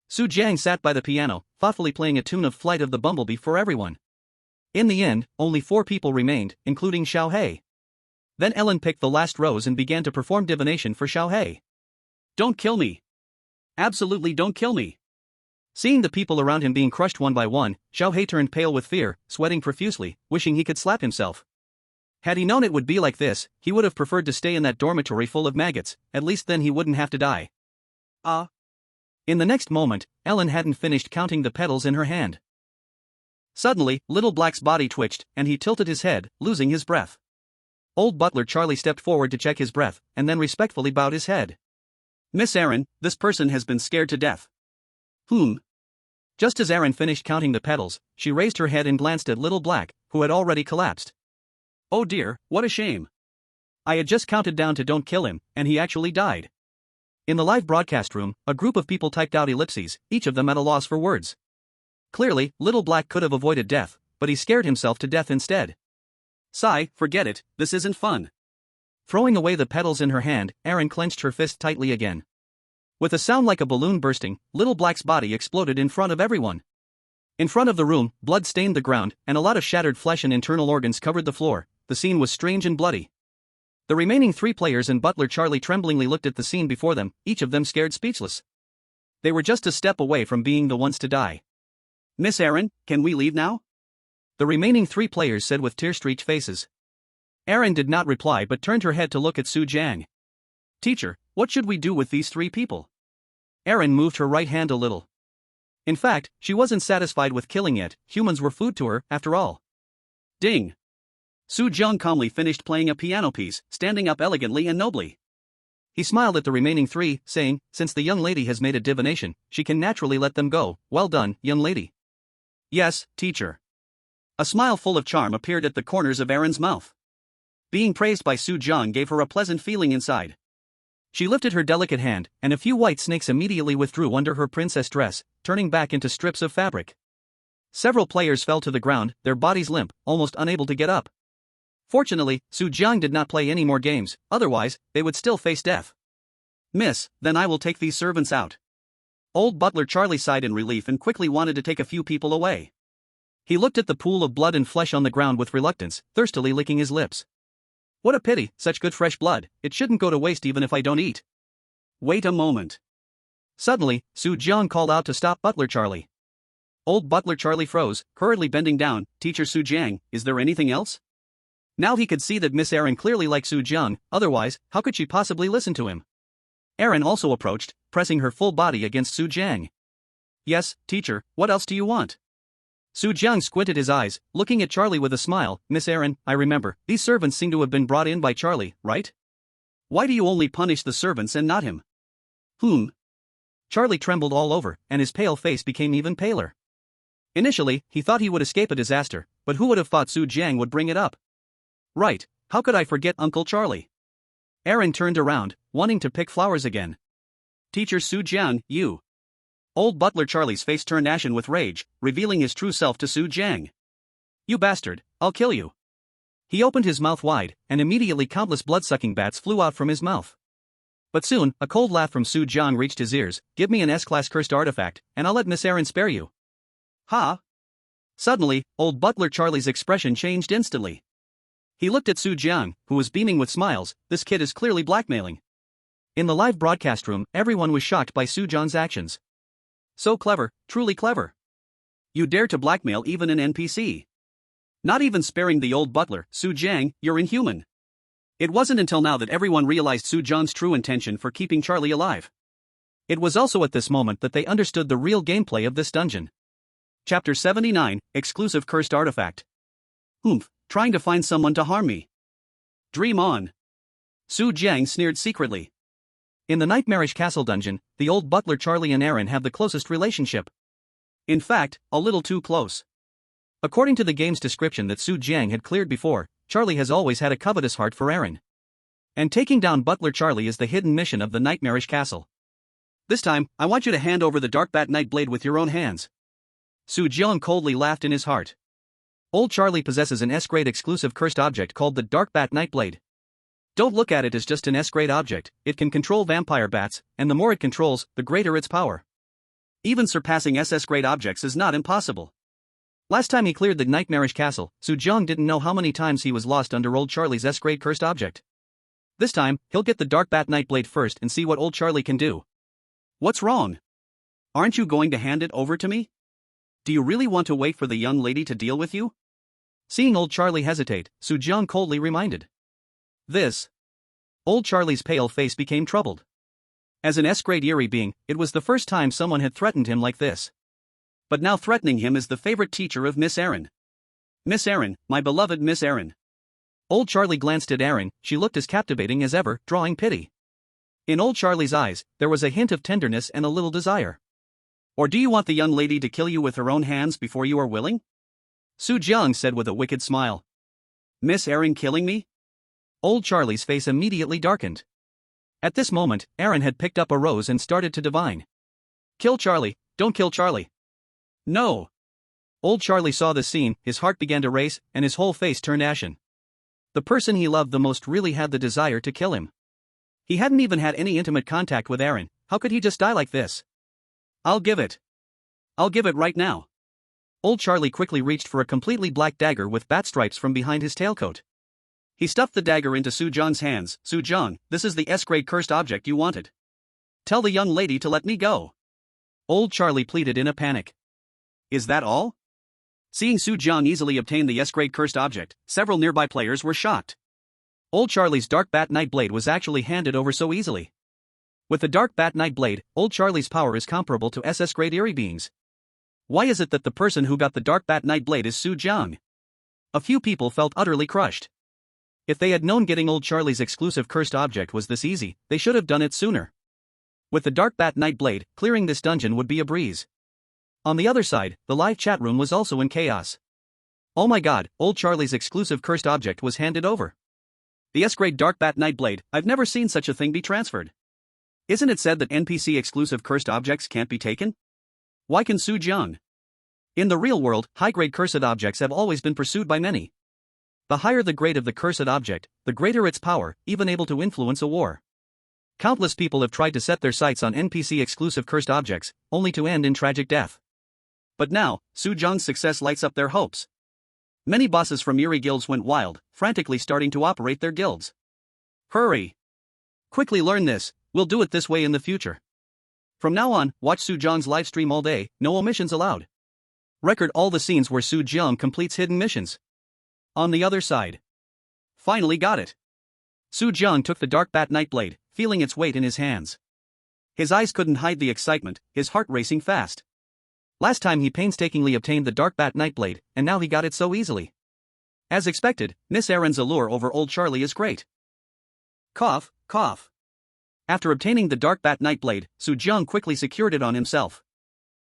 Speaker 1: Su Jiang sat by the piano, thoughtfully playing a tune of Flight of the Bumblebee for everyone. In the end, only 4 people remained, including Xiao He. Then Ellen picked the last rose and began to perform divination for Xiao He. Don't kill me. Absolutely don't kill me. Seeing the people around him being crushed one by one, Xiao He turned pale with fear, sweating profusely, wishing he could slap himself. Had he known it would be like this, he would have preferred to stay in that dormitory full of maggots, at least then he wouldn't have to die. In the next moment, Ellen hadn't finished counting the petals in her hand. Suddenly, Little Black's body twitched, and he tilted his head, losing his breath. Old butler Charlie stepped forward to check his breath, and then respectfully bowed his head. Miss Aaron, this person has been scared to death. Just as Aaron finished counting the petals, she raised her head and glanced at Little Black, who had already collapsed. Oh dear, what a shame. I had just counted down to don't kill him, and he actually died. In the live broadcast room, a group of people typed out ellipses, each of them at a loss for words. Clearly, Little Black could have avoided death, but he scared himself to death instead. Sigh, forget it, this isn't fun. Throwing away the petals in her hand, Aaron clenched her fist tightly again. With a sound like a balloon bursting, Little Black's body exploded in front of everyone. In front of the room, blood stained the ground, and a lot of shattered flesh and internal organs covered the floor. The scene was strange and bloody. The remaining 3 players and butler Charlie tremblingly looked at the scene before them, each of them scared speechless. They were just a step away from being the ones to die. Miss Aaron, can we leave now? The remaining 3 players said with tear-streaked faces. Aaron did not reply but turned her head to look at Su Jiang. Teacher, what should we do with these 3 people? Aaron moved her right hand a little. In fact, she wasn't satisfied with killing yet, humans were food to her, after all. Ding! Su Jiang calmly finished playing a piano piece, standing up elegantly and nobly. He smiled at the remaining 3, saying, since the young lady has made a divination, she can naturally let them go. Well done, young lady. Yes, teacher. A smile full of charm appeared at the corners of Aaron's mouth. Being praised by Su Jiang gave her a pleasant feeling inside. She lifted her delicate hand, and a few white snakes immediately withdrew under her princess dress, turning back into strips of fabric. Several players fell to the ground, their bodies limp, almost unable to get up. Fortunately, Su Jiang did not play any more games, otherwise, they would still face death. Miss, then I will take these servants out. Old butler Charlie sighed in relief and quickly wanted to take a few people away. He looked at the pool of blood and flesh on the ground with reluctance, thirstily licking his lips. What a pity, such good fresh blood, it shouldn't go to waste even if I don't eat. Wait a moment. Suddenly, Su Jiang called out to stop Butler Charlie. Old Butler Charlie froze, hurriedly bending down. Teacher Su Jiang, is there anything else? Now he could see that Miss Erin clearly liked Su Jiang, otherwise, how could she possibly listen to him? Erin also approached, pressing her full body against Su Jiang. Yes, teacher, what else do you want? Su Jiang squinted his eyes, looking at Charlie with a smile. Miss Erin, I remember, these servants seem to have been brought in by Charlie, right? Why do you only punish the servants and not him? Charlie trembled all over, and his pale face became even paler. Initially, he thought he would escape a disaster, but who would have thought Su Jiang would bring it up? Right, how could I forget Uncle Charlie? Erin turned around, wanting to pick flowers again. Teacher Su Jiang, you. Old Butler Charlie's face turned ashen with rage, revealing his true self to Su Jiang. You bastard, I'll kill you. He opened his mouth wide, and immediately countless blood-sucking bats flew out from his mouth. But soon, a cold laugh from Su Jiang reached his ears. Give me an S-class cursed artifact, and I'll let Miss Erin spare you. Ha! Suddenly, old Butler Charlie's expression changed instantly. He looked at Su Jiang, who was beaming with smiles. This kid is clearly blackmailing. In the live broadcast room, everyone was shocked by Su Jiang's actions. So clever, truly clever. You dare to blackmail even an NPC. Not even sparing the old butler. Su Jiang, you're inhuman. It wasn't until now that everyone realized Su Jiang's true intention for keeping Charlie alive. It was also at this moment that they understood the real gameplay of this dungeon. Chapter 79, Exclusive Cursed Artifact. Trying to find someone to harm me. Dream on. Su Jiang sneered secretly. In the Nightmarish Castle dungeon, the old butler Charlie and Erin have the closest relationship. In fact, a little too close. According to the game's description that Su Jiang had cleared before, Charlie has always had a covetous heart for Erin. And taking down Butler Charlie is the hidden mission of the Nightmarish Castle. This time, I want you to hand over the Dark Bat Night Blade with your own hands. Su Jiang coldly laughed in his heart. Old Charlie possesses an S-grade exclusive cursed object called the Dark Bat Night Blade. Don't look at it as just an S-grade object, it can control vampire bats, and the more it controls, the greater its power. Even surpassing SS-grade objects is not impossible. Last time he cleared the Nightmarish Castle, Su Jiang didn't know how many times he was lost under old Charlie's S-grade cursed object. This time, he'll get the Dark Bat Night Blade first and see what old Charlie can do. What's wrong? Aren't you going to hand it over to me? Do you really want to wait for the young lady to deal with you? Seeing old Charlie hesitate, Su Jiang coldly reminded. This. Old Charlie's pale face became troubled. As an S-grade eerie being, it was the first time someone had threatened him like this. But now threatening him is the favorite teacher of Miss Erin. Miss Erin, my beloved Miss Erin. Old Charlie glanced at Erin, she looked as captivating as ever, drawing pity. In old Charlie's eyes, there was a hint of tenderness and a little desire. Or do you want the young lady to kill you with her own hands before you are willing? Su Jiang said with a wicked smile. Miss Erin killing me? Old Charlie's face immediately darkened. At this moment, Erin had picked up a rose and started to divine. Kill Charlie, don't kill Charlie. No. Old Charlie saw this scene, his heart began to race, and his whole face turned ashen. The person he loved the most really had the desire to kill him. He hadn't even had any intimate contact with Erin, how could he just die like this? I'll give it. I'll give it right now. Old Charlie quickly reached for a completely black dagger with bat stripes from behind his tailcoat. He stuffed the dagger into Su Jiang's hands. Su Jiang, this is the S-grade cursed object you wanted. Tell the young lady to let me go. Old Charlie pleaded in a panic. Is that all? Seeing Su Jiang easily obtain the S-grade cursed object, several nearby players were shocked. Old Charlie's Dark Bat Night Blade was actually handed over so easily. With the Dark Bat Night Blade, old Charlie's power is comparable to SS-grade eerie beings. Why is it that the person who got the Dark Bat Night Blade is Su Jiang? A few people felt utterly crushed. If they had known getting old Charlie's exclusive cursed object was this easy, they should have done it sooner. With the Dark Bat Night Blade, clearing this dungeon would be a breeze. On the other side, the live chat room was also in chaos. Oh my god, old Charlie's exclusive cursed object was handed over. The S-grade Dark Bat Night Blade, I've never seen such a thing be transferred. Isn't it said that NPC exclusive cursed objects can't be taken? Why can Su Jiang? In the real world, high-grade cursed objects have always been pursued by many. The higher the grade of the cursed object, the greater its power, even able to influence a war. Countless people have tried to set their sights on NPC exclusive cursed objects, only to end in tragic death. But now, Su Jiang's success lights up their hopes. Many bosses from Eerie guilds went wild, frantically starting to operate their guilds. Hurry! Quickly learn this, we'll do it this way in the future. From now on, watch Su Jiang's livestream all day, no omissions allowed. Record all the scenes where Su Jiang completes hidden missions. On the other side. Finally got it. Su Jiang took the dark bat nightblade, feeling its weight in his hands. His eyes couldn't hide the excitement, his heart racing fast. Last time he painstakingly obtained the dark bat nightblade, and now he got it so easily. As expected, Miss Erin's allure over old Charlie is great. Cough, cough. After obtaining the dark bat nightblade, Su Jiang quickly secured it on himself.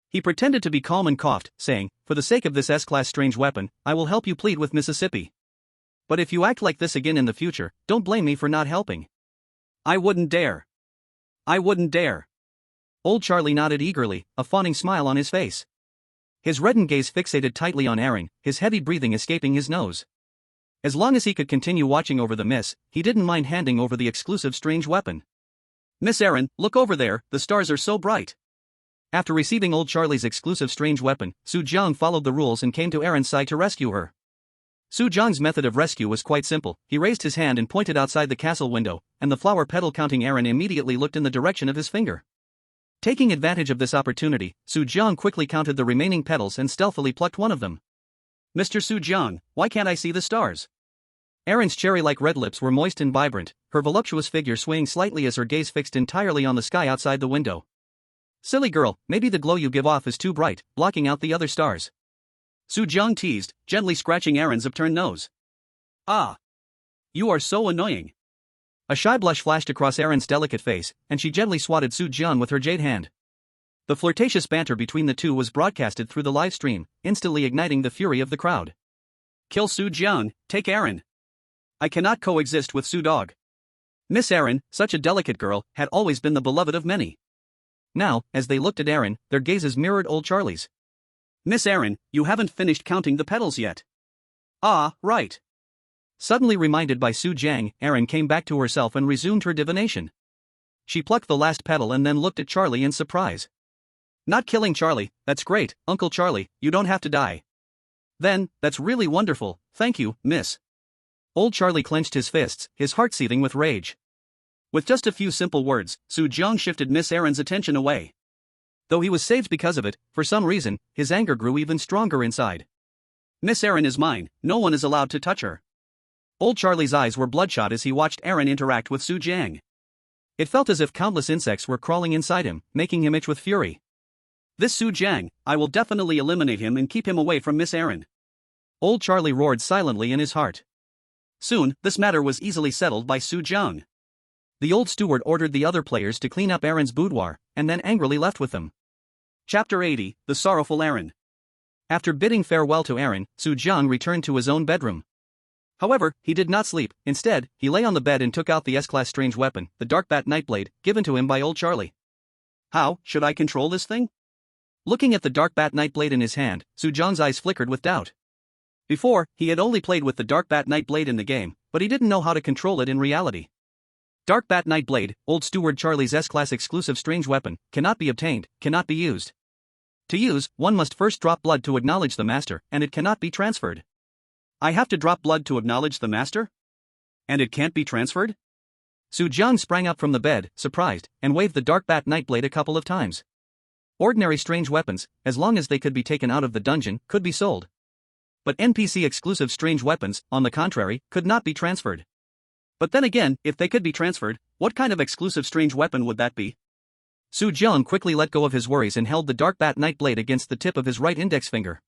Speaker 1: He pretended to be calm and coughed, saying, "For the sake of this S-class strange weapon, I will help you plead with Mississippi. But if you act like this again in the future, don't blame me for not helping." "I wouldn't dare. I wouldn't dare." Old Charlie nodded eagerly, a fawning smile on his face. His reddened gaze fixated tightly on Erin, his heavy breathing escaping his nose. As long as he could continue watching over the miss, he didn't mind handing over the exclusive strange weapon. "Miss Erin, look over there, the stars are so bright." After receiving old Charlie's exclusive strange weapon, Su Jiang followed the rules and came to Erin's side to rescue her. Su Jiang's method of rescue was quite simple. He raised his hand and pointed outside the castle window, and the flower petal counting Erin immediately looked in the direction of his finger. Taking advantage of this opportunity, Su Jiang quickly counted the remaining petals and stealthily plucked one of them. "Mr. Su Jiang, why can't I see the stars?" Erin's cherry-like red lips were moist and vibrant, her voluptuous figure swaying slightly as her gaze fixed entirely on the sky outside the window. "Silly girl, maybe the glow you give off is too bright, blocking out the other stars." Su Jiang teased, gently scratching Erin's upturned nose. "Ah! You are so annoying." A shy blush flashed across Erin's delicate face, and she gently swatted Su Jiang with her jade hand. The flirtatious banter between the two was broadcasted through the live stream, instantly igniting the fury of the crowd. "Kill Su Jiang, take Erin. I cannot coexist with Su Dog." Miss Erin, such a delicate girl, had always been the beloved of many. Now, as they looked at Erin, their gazes mirrored old Charlie's. "Miss Erin, you haven't finished counting the petals yet." "Ah, right." Suddenly reminded by Su Jiang, Erin came back to herself and resumed her divination. She plucked the last petal and then looked at Charlie in surprise. "Not killing Charlie, that's great, Uncle Charlie, you don't have to die." "Then, that's really wonderful, thank you, miss." Old Charlie clenched his fists, his heart seething with rage. With just a few simple words, Su Jiang shifted Miss Erin's attention away. Though he was saved because of it, for some reason, his anger grew even stronger inside. "Miss Erin is mine, no one is allowed to touch her." Old Charlie's eyes were bloodshot as he watched Erin interact with Su Jiang. It felt as if countless insects were crawling inside him, making him itch with fury. "This Su Jiang, I will definitely eliminate him and keep him away from Miss Erin." Old Charlie roared silently in his heart. Soon, this matter was easily settled by Su Jiang. The old steward ordered the other players to clean up Erin's boudoir, and then angrily left with them. Chapter 80, The Sorrowful Erin. After bidding farewell to Erin, Su Jiang returned to his own bedroom. However, he did not sleep. Instead, he lay on the bed and took out the S-class strange weapon, the dark bat nightblade, given to him by old Charlie. "How should I control this thing?" Looking at the dark bat nightblade in his hand, Su Jiang's eyes flickered with doubt. Before, he had only played with the dark bat nightblade in the game, but he didn't know how to control it in reality. Dark bat nightblade, old steward Charlie's S-class exclusive strange weapon, cannot be obtained, cannot be used. To use, one must first drop blood to acknowledge the master, and it cannot be transferred. "I have to drop blood to acknowledge the master? And it can't be transferred?" Su Jiang sprang up from the bed, surprised, and waved the dark bat nightblade a couple of times. Ordinary strange weapons, as long as they could be taken out of the dungeon, could be sold. But NPC exclusive strange weapons, on the contrary, could not be transferred. But then again, if they could be transferred, what kind of exclusive strange weapon would that be? Su Jiang quickly let go of his worries and held the dark bat nightblade against the tip of his right index finger.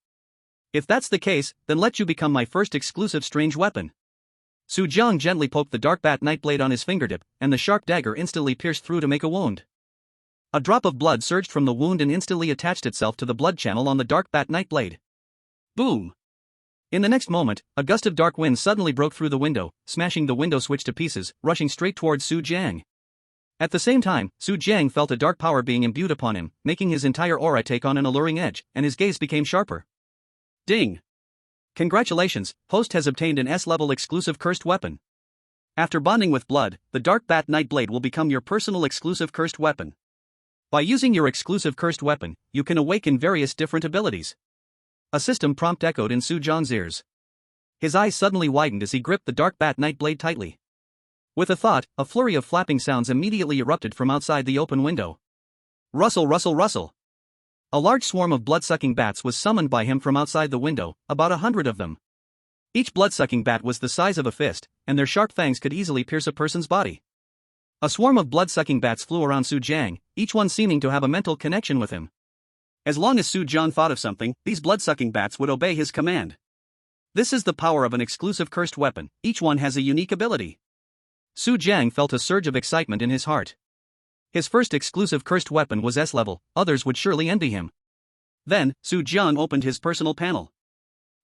Speaker 1: "If that's the case, then let you become my first exclusive strange weapon." Su Jiang gently poked the dark bat nightblade on his fingertip, and the sharp dagger instantly pierced through to make a wound. A drop of blood surged from the wound and instantly attached itself to the blood channel on the dark bat nightblade. Boom! In the next moment, a gust of dark wind suddenly broke through the window, smashing the window switch to pieces, rushing straight towards Su Jiang. At the same time, Su Jiang felt a dark power being imbued upon him, making his entire aura take on an alluring edge, and his gaze became sharper. Ding! Congratulations, host has obtained an S-level exclusive cursed weapon. After bonding with blood, the dark bat nightblade will become your personal exclusive cursed weapon. By using your exclusive cursed weapon, you can awaken various different abilities. A system prompt echoed in Su Jiang's ears. His eyes suddenly widened as he gripped the dark bat knight blade tightly. With a thought, a flurry of flapping sounds immediately erupted from outside the open window. Rustle, rustle, rustle. A large swarm of blood-sucking bats was summoned by him from outside the window, about 100 of them. Each blood-sucking bat was the size of a fist, and their sharp fangs could easily pierce a person's body. A swarm of blood-sucking bats flew around Su Jiang, each one seeming to have a mental connection with him. As long as Su Jiang thought of something, these blood-sucking bats would obey his command. This is the power of an exclusive cursed weapon, each one has a unique ability. Su Jiang felt a surge of excitement in his heart. His first exclusive cursed weapon was S-level, others would surely envy him. Then, Su Jiang opened his personal panel.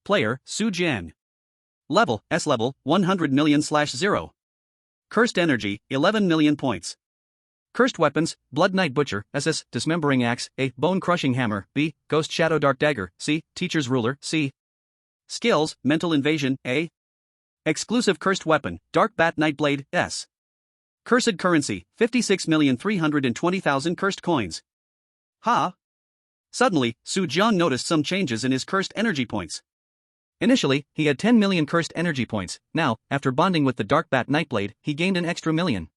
Speaker 1: Player, Su Jiang. Level, S-level, 100 million/0. Cursed energy, 11 million points. Cursed weapons, Blood Knight Butcher, SS, Dismembering Axe, A, Bone Crushing Hammer, B, Ghost Shadow Dark Dagger, C, Teacher's Ruler, C. Skills, Mental Invasion, A. Exclusive Cursed Weapon, Dark Bat Knight Blade, S. Cursed Currency, 56,320,000 cursed coins. Ha! Suddenly, Su Jiang noticed some changes in his cursed energy points. Initially, he had 10 million cursed energy points. Now, after bonding with the Dark Bat Nightblade, he gained an extra million.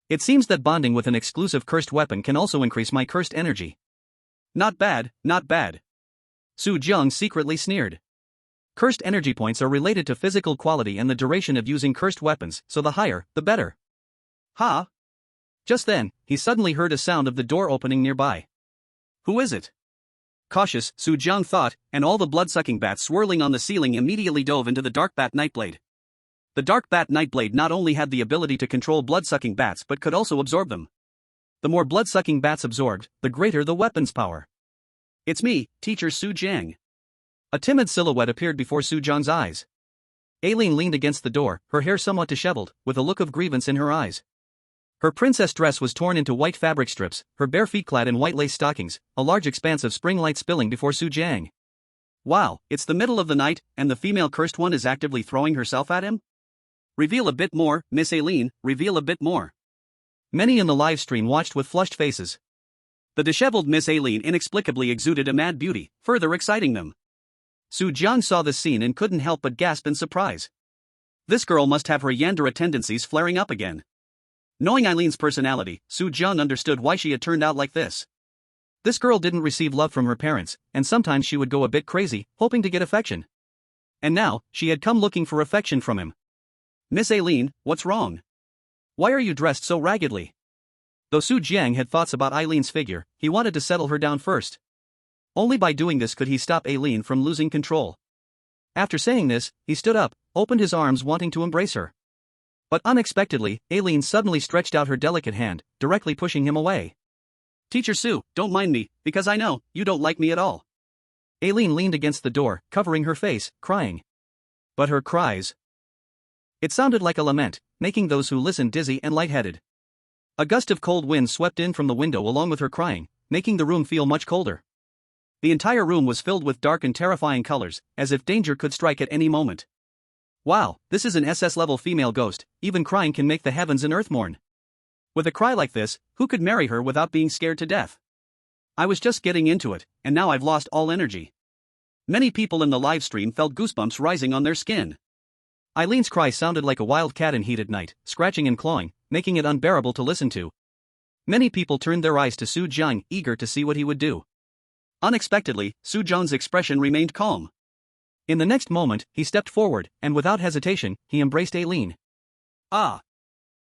Speaker 1: It seems that bonding with an exclusive cursed weapon can also increase my cursed energy. Not bad, not bad. Su Jiang secretly sneered. Cursed energy points are related to physical quality and the duration of using cursed weapons, so the higher, the better. Ha! Just then, he suddenly heard a sound of the door opening nearby. Who is it? Cautious, Su Jiang thought, and all the blood-sucking bats swirling on the ceiling immediately dove into the Dark Bat Nightblade. The Dark Bat Nightblade not only had the ability to control blood-sucking bats but could also absorb them. The more blood-sucking bats absorbed, the greater the weapon's power. It's me, Teacher Su Jiang. A timid silhouette appeared before Su Jiang's eyes. Aileen leaned against the door, her hair somewhat disheveled, with a look of grievance in her eyes. Her princess dress was torn into white fabric strips, her bare feet clad in white lace stockings, a large expanse of spring light spilling before Su Jiang. Wow, it's the middle of the night, and the female cursed one is actively throwing herself at him? Reveal a bit more, Miss Aileen, reveal a bit more. Many in the live stream watched with flushed faces. The disheveled Miss Aileen inexplicably exuded a mad beauty, further exciting them. Su Jiang saw this scene and couldn't help but gasp in surprise. This girl must have her Yandere tendencies flaring up again. Knowing Eileen's personality, Su Jiang understood why she had turned out like this. This girl didn't receive love from her parents, and sometimes she would go a bit crazy, hoping to get affection. And now, she had come looking for affection from him. Miss Aileen, what's wrong? Why are you dressed so raggedly? Though Su Jiang had thoughts about Eileen's figure, he wanted to settle her down first. Only by doing this could he stop Aileen from losing control. After saying this, he stood up, opened his arms wanting to embrace her. But unexpectedly, Aileen suddenly stretched out her delicate hand, directly pushing him away. Teacher Su, don't mind me, because I know, you don't like me at all. Aileen leaned against the door, covering her face, crying. But her cries. It sounded like a lament, making those who listened dizzy and lightheaded. A gust of cold wind swept in from the window along with her crying, making the room feel much colder. The entire room was filled with dark and terrifying colors, as if danger could strike at any moment. Wow, this is an SS-level female ghost, even crying can make the heavens and earth mourn. With a cry like this, who could marry her without being scared to death? I was just getting into it, and now I've lost all energy. Many people in the live stream felt goosebumps rising on their skin. Eileen's cry sounded like a wild cat in heat at night, scratching and clawing, making it unbearable to listen to. Many people turned their eyes to Su Jiang, eager to see what he would do. Unexpectedly, Su Jiang's expression remained calm. In the next moment, he stepped forward, and without hesitation, he embraced Aileen. Ah!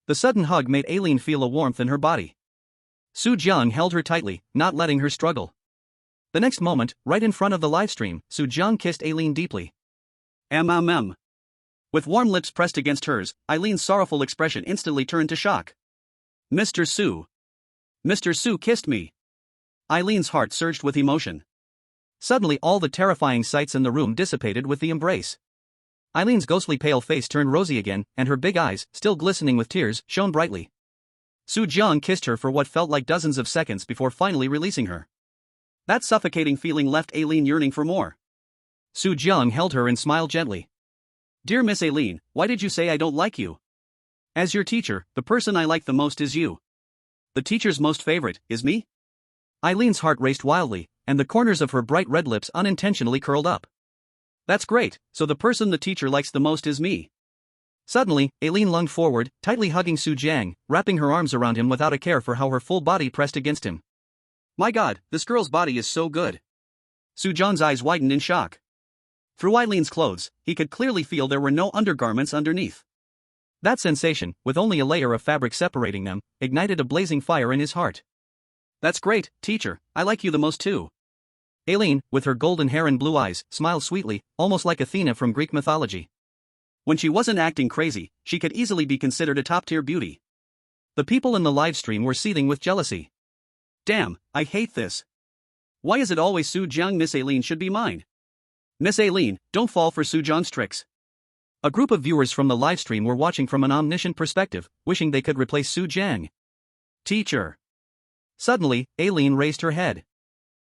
Speaker 1: The sudden hug made Aileen feel a warmth in her body. Su Jiang held her tightly, not letting her struggle. The next moment, right in front of the livestream, Su Jiang kissed Aileen deeply. With warm lips pressed against hers, Eileen's sorrowful expression instantly turned to shock. Mr. Su. Mr. Su kissed me. Eileen's heart surged with emotion. Suddenly all the terrifying sights in the room dissipated with the embrace. Eileen's ghostly pale face turned rosy again, and her big eyes, still glistening with tears, shone brightly. Su Jiang kissed her for what felt like dozens of seconds before finally releasing her. That suffocating feeling left Aileen yearning for more. Su Jiang held her and smiled gently. Dear Miss Aileen, why did you say I don't like you? As your teacher, the person I like the most is you. The teacher's most favorite is me? Eileen's heart raced wildly, and the corners of her bright red lips unintentionally curled up. That's great, so the person the teacher likes the most is me. Suddenly, Aileen lunged forward, tightly hugging Su Jiang, wrapping her arms around him without a care for how her full body pressed against him. My god, this girl's body is so good. Su Jiang's eyes widened in shock. Through Eileen's clothes, he could clearly feel there were no undergarments underneath. That sensation, with only a layer of fabric separating them, ignited a blazing fire in his heart. That's great, teacher, I like you the most too. Aileen, with her golden hair and blue eyes, smiled sweetly, almost like Athena from Greek mythology. When she wasn't acting crazy, she could easily be considered a top-tier beauty. The people in the live stream were seething with jealousy. Damn, I hate this. Why is it always Su Jiang? Miss Aileen should be mine. Miss Aileen, don't fall for Su Jiang's tricks. A group of viewers from the live stream were watching from an omniscient perspective, wishing they could replace Su Jiang. Teacher. Suddenly, Aileen raised her head.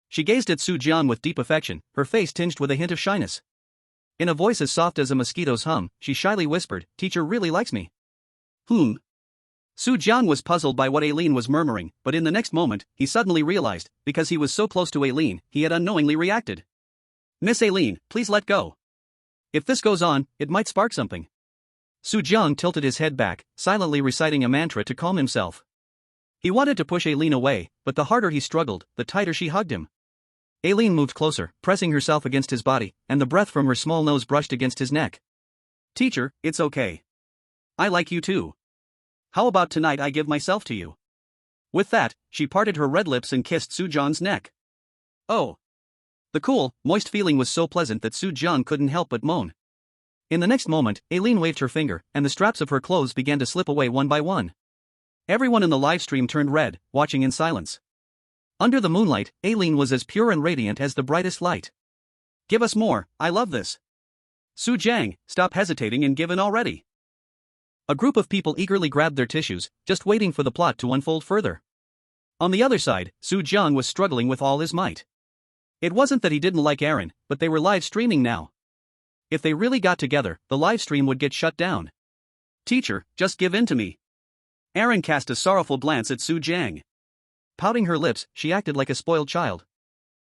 Speaker 1: She gazed at Su Jiang with deep affection, her face tinged with a hint of shyness. In a voice as soft as a mosquito's hum, she shyly whispered, Teacher really likes me. Su Jiang was puzzled by what Aileen was murmuring, but in the next moment, he suddenly realized, because he was so close to Aileen, he had unknowingly reacted. Miss Aileen, please let go. If this goes on, it might spark something. Su Jiang tilted his head back, silently reciting a mantra to calm himself. He wanted to push Aileen away, but the harder he struggled, the tighter she hugged him. Aileen moved closer, pressing herself against his body, and the breath from her small nose brushed against his neck. Teacher, it's okay. I like you too. How about tonight I give myself to you? With that, she parted her red lips and kissed Su Jiang's neck. Oh. The cool, moist feeling was so pleasant that Su Jiang couldn't help but moan. In the next moment, Aileen waved her finger, and the straps of her clothes began to slip away one by one. Everyone in the live stream turned red, watching in silence. Under the moonlight, Aileen was as pure and radiant as the brightest light. Give us more, I love this. Su Jiang, stop hesitating and give in already. A group of people eagerly grabbed their tissues, just waiting for the plot to unfold further. On the other side, Su Jiang was struggling with all his might. It wasn't that he didn't like Aaron, but they were live streaming now. If they really got together, the live stream would get shut down. Teacher, just give in to me. Aaron cast a sorrowful glance at Su Jiang. Pouting her lips, she acted like a spoiled child.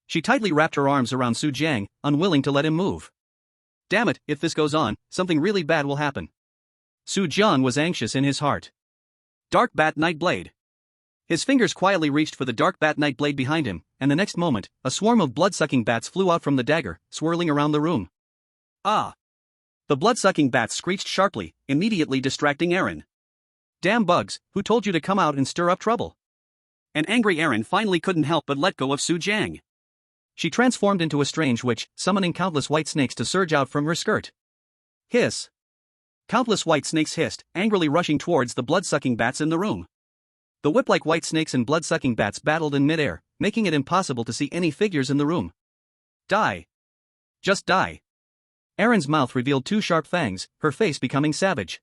Speaker 1: She tightly wrapped her arms around Su Jiang, unwilling to let him move. Damn it, if this goes on, something really bad will happen. Su Jiang was anxious in his heart. Dark Bat Night Blade. His fingers quietly reached for the Dark Bat Night Blade behind him, and the next moment, a swarm of blood-sucking bats flew out from the dagger, swirling around the room. Ah! The blood-sucking bats screeched sharply, immediately distracting Aaron. Damn bugs, who told you to come out and stir up trouble? An angry Aaron finally couldn't help but let go of Su Jiang. She transformed into a strange witch, summoning countless white snakes to surge out from her skirt. Hiss! Countless white snakes hissed, angrily rushing towards the blood-sucking bats in the room. The whip-like white snakes and blood-sucking bats battled in midair, making it impossible to see any figures in the room. Die! Just die! Aaron's mouth revealed two sharp fangs, her face becoming savage.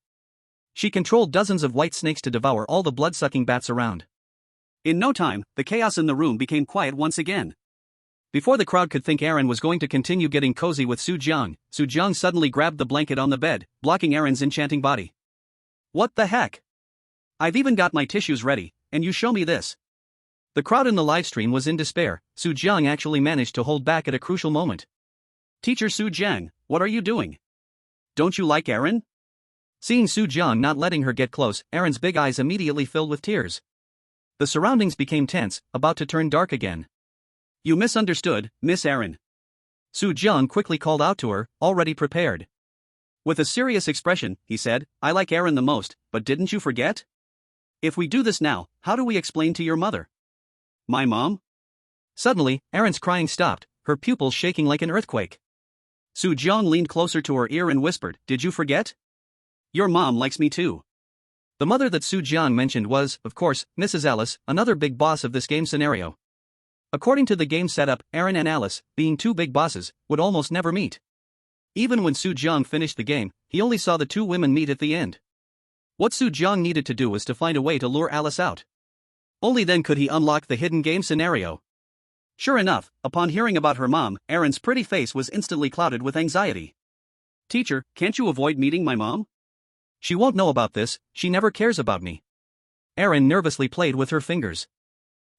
Speaker 1: She controlled dozens of white snakes to devour all the blood-sucking bats around. In no time, the chaos in the room became quiet once again. Before the crowd could think Aaron was going to continue getting cozy with Su Jiang suddenly grabbed the blanket on the bed, blocking Aaron's enchanting body. What the heck? I've even got my tissues ready, and you show me this. The crowd in the livestream was in despair. Su Jiang actually managed to hold back at a crucial moment. Teacher Su Jiang, what are you doing? Don't you like Aaron? Seeing Su Jiang not letting her get close, Aaron's big eyes immediately filled with tears. The surroundings became tense, about to turn dark again. You misunderstood, Miss Aaron. Su Jiang quickly called out to her, already prepared. With a serious expression, he said, I like Aaron the most, but didn't you forget? If we do this now, how do we explain to your mother? My mom? Suddenly, Aaron's crying stopped, her pupils shaking like an earthquake. Su Jiang leaned closer to her ear and whispered, Did you forget? Your mom likes me too. The mother that Su Jiang mentioned was, of course, Mrs. Alice, another big boss of this game scenario. According to the game setup, Aaron and Alice, being two big bosses, would almost never meet. Even when Su Jiang finished the game, he only saw the two women meet at the end. What Su Jiang needed to do was to find a way to lure Alice out. Only then could he unlock the hidden game scenario. Sure enough, upon hearing about her mom, Aaron's pretty face was instantly clouded with anxiety. Teacher, can't you avoid meeting my mom? She won't know about this, she never cares about me. Aaron nervously played with her fingers.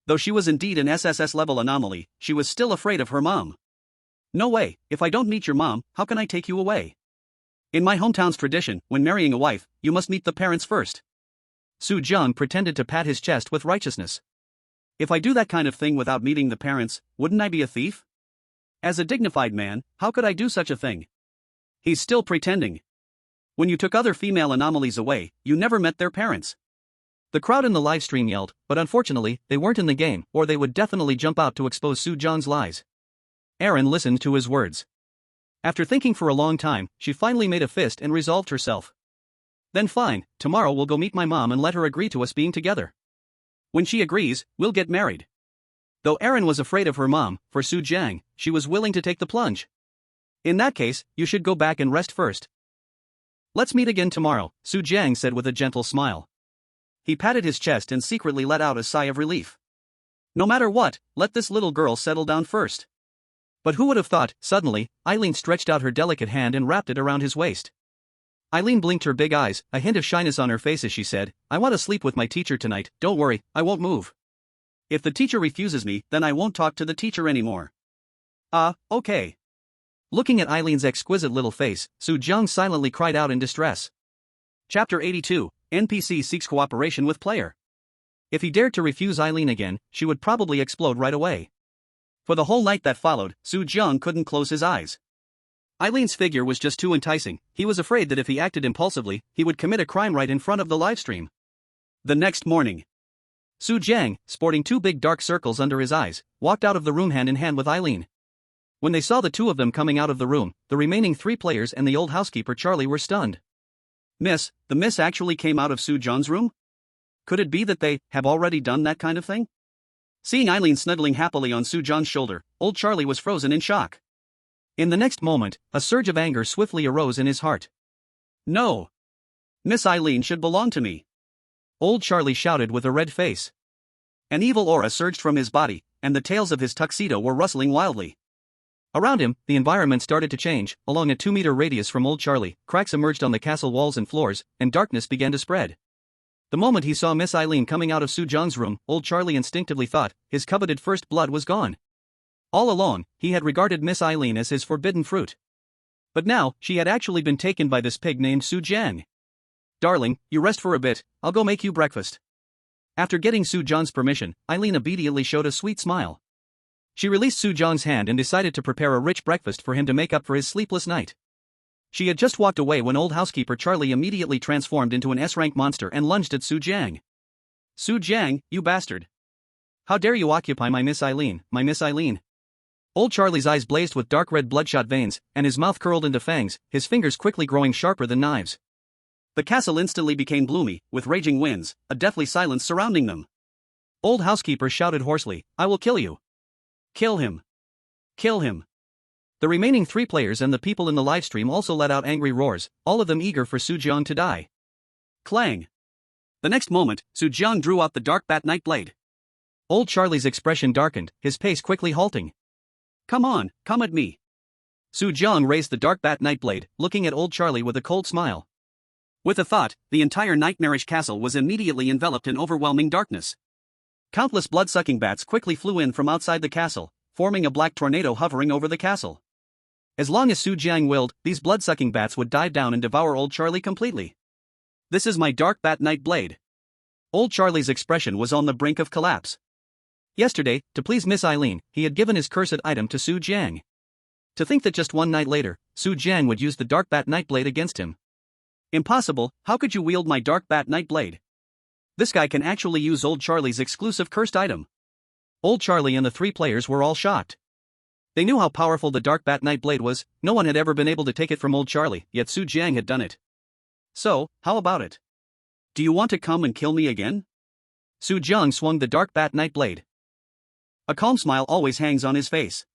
Speaker 1: Though she was indeed an SSS level anomaly, she was still afraid of her mom. No way, if I don't meet your mom, how can I take you away? In my hometown's tradition, when marrying a wife, you must meet the parents first. Su Jiang pretended to pat his chest with righteousness. If I do that kind of thing without meeting the parents, wouldn't I be a thief? As a dignified man, how could I do such a thing? He's still pretending. When you took other female anomalies away, you never met their parents. The crowd in the live stream yelled, but unfortunately, they weren't in the game, or they would definitely jump out to expose Su Jiang's lies. Erin listened to his words. After thinking for a long time, she finally made a fist and resolved herself. Then fine, tomorrow we'll go meet my mom and let her agree to us being together. When she agrees, we'll get married. Though Erin was afraid of her mom, for Su Jiang, she was willing to take the plunge. In that case, you should go back and rest first. Let's meet again tomorrow, Su Jiang said with a gentle smile. He patted his chest and secretly let out a sigh of relief. No matter what, let this little girl settle down first. But who would have thought, suddenly, Eileen stretched out her delicate hand and wrapped it around his waist. Eileen blinked her big eyes, a hint of shyness on her face as she said, I want to sleep with my teacher tonight, don't worry, I won't move. If the teacher refuses me, then I won't talk to the teacher anymore. Okay. Looking at Eileen's exquisite little face, Su Jiang silently cried out in distress. Chapter 82, NPC seeks cooperation with player. If he dared to refuse Eileen again, she would probably explode right away. For the whole night that followed, Su Jiang couldn't close his eyes. Eileen's figure was just too enticing. He was afraid that if he acted impulsively, he would commit a crime right in front of the livestream. The next morning, Su Jiang, sporting two big dark circles under his eyes, walked out of the room hand in hand with Eileen. When they saw the two of them coming out of the room, the remaining three players and the old housekeeper Charlie were stunned. Miss, the miss actually came out of Su Jiang's room? Could it be that they have already done that kind of thing? Seeing Eileen snuggling happily on Su Jiang's shoulder, old Charlie was frozen in shock. In the next moment, a surge of anger swiftly arose in his heart. No! Miss Eileen should belong to me! Old Charlie shouted with a red face. An evil aura surged from his body, and the tails of his tuxedo were rustling wildly. Around him, the environment started to change. Along a 2-meter radius from old Charlie, cracks emerged on the castle walls and floors, and darkness began to spread. The moment he saw Miss Eileen coming out of Su Jiang's room, old Charlie instinctively thought his coveted first blood was gone. All along, he had regarded Miss Eileen as his forbidden fruit. But now, she had actually been taken by this pig named Su Jiang. Darling, you rest for a bit, I'll go make you breakfast. After getting Su Jiang's permission, Eileen obediently showed a sweet smile. She released Su Jiang's hand and decided to prepare a rich breakfast for him to make up for his sleepless night. She had just walked away when old housekeeper Charlie immediately transformed into an S-rank monster and lunged at Su Jiang. Su Jiang, you bastard! How dare you occupy my Miss Eileen, my Miss Eileen! Old Charlie's eyes blazed with dark red bloodshot veins, and his mouth curled into fangs, his fingers quickly growing sharper than knives. The castle instantly became gloomy, with raging winds, a deathly silence surrounding them. Old housekeeper shouted hoarsely, I will kill you! Kill him! Kill him! The remaining three players and the people in the livestream also let out angry roars, all of them eager for Su Jiang to die. Clang! The next moment, Su Jiang drew out the dark bat knight blade. Old Charlie's expression darkened, his pace quickly halting. Come on, come at me. Su Jiang raised the dark bat knight blade, looking at old Charlie with a cold smile. With a thought, the entire nightmarish castle was immediately enveloped in overwhelming darkness. Countless blood-sucking bats quickly flew in from outside the castle, forming a black tornado hovering over the castle. As long as Su Jiang willed, these blood-sucking bats would dive down and devour old Charlie completely. This is my dark bat knight blade. Old Charlie's expression was on the brink of collapse. Yesterday, to please Miss Eileen, he had given his cursed item to Su Jiang. To think that just one night later, Su Jiang would use the dark bat knight blade against him. Impossible, how could you wield my dark bat knight blade? This guy can actually use old Charlie's exclusive cursed item. Old Charlie and the three players were all shocked. They knew how powerful the dark bat knight blade was, no one had ever been able to take it from old Charlie, yet Su Jiang had done it. So, how about it? Do you want to come and kill me again? Su Jiang swung the dark bat knight blade. A calm smile always hangs on his face.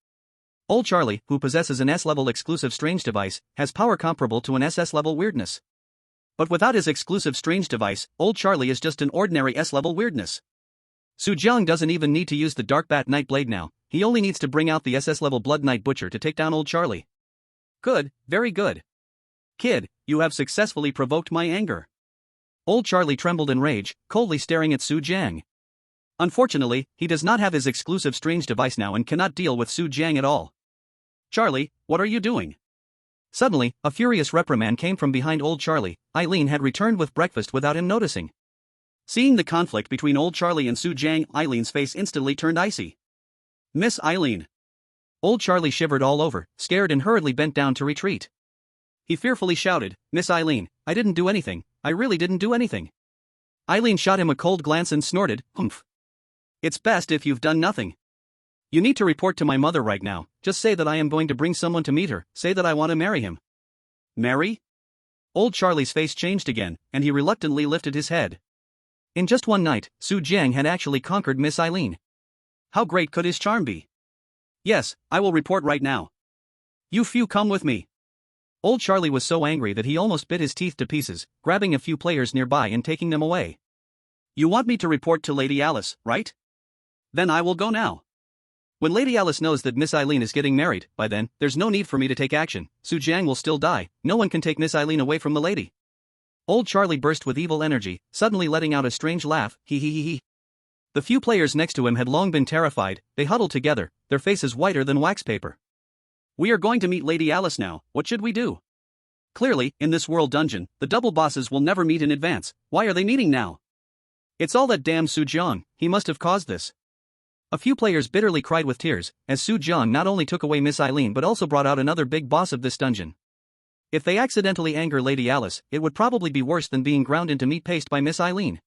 Speaker 1: Old Charlie, who possesses an S-level exclusive strange device, has power comparable to an SS-level weirdness. But without his exclusive strange device, old Charlie is just an ordinary S-level weirdness. Su Jiang doesn't even need to use the dark bat knight blade now, he only needs to bring out the SS-level blood knight butcher to take down old Charlie. Good, very good. Kid, you have successfully provoked my anger. Old Charlie trembled in rage, coldly staring at Su Jiang. Unfortunately, he does not have his exclusive strange device now and cannot deal with Su Jiang at all. Charlie, what are you doing? Suddenly, a furious reprimand came from behind old Charlie. Eileen had returned with breakfast without him noticing. Seeing the conflict between old Charlie and Su Jiang, Eileen's face instantly turned icy. Miss Eileen. Old Charlie shivered all over, scared and hurriedly bent down to retreat. He fearfully shouted, Miss Eileen, I didn't do anything, I really didn't do anything. Eileen shot him a cold glance and snorted, humph. It's best if you've done nothing. You need to report to my mother right now, just say that I am going to bring someone to meet her, say that I want to marry him. Marry? Old Charlie's face changed again, and he reluctantly lifted his head. In just one night, Su Jiang had actually conquered Miss Eileen. How great could his charm be? Yes, I will report right now. You few come with me. Old Charlie was so angry that he almost bit his teeth to pieces, grabbing a few players nearby and taking them away. You want me to report to Lady Alice, right? Then I will go now. When Lady Alice knows that Miss Eileen is getting married, by then, there's no need for me to take action. Su Jiang will still die, no one can take Miss Eileen away from the lady. Old Charlie burst with evil energy, suddenly letting out a strange laugh, hee hee hee hee. The few players next to him had long been terrified, they huddled together, their faces whiter than wax paper. We are going to meet Lady Alice now, what should we do? Clearly, in this world dungeon, the double bosses will never meet in advance, why are they meeting now? It's all that damn Su Jiang, he must have caused this. A few players bitterly cried with tears, as Su Jiang not only took away Miss Eileen but also brought out another big boss of this dungeon. If they accidentally anger Lady Alice, it would probably be worse than being ground into meat paste by Miss Eileen.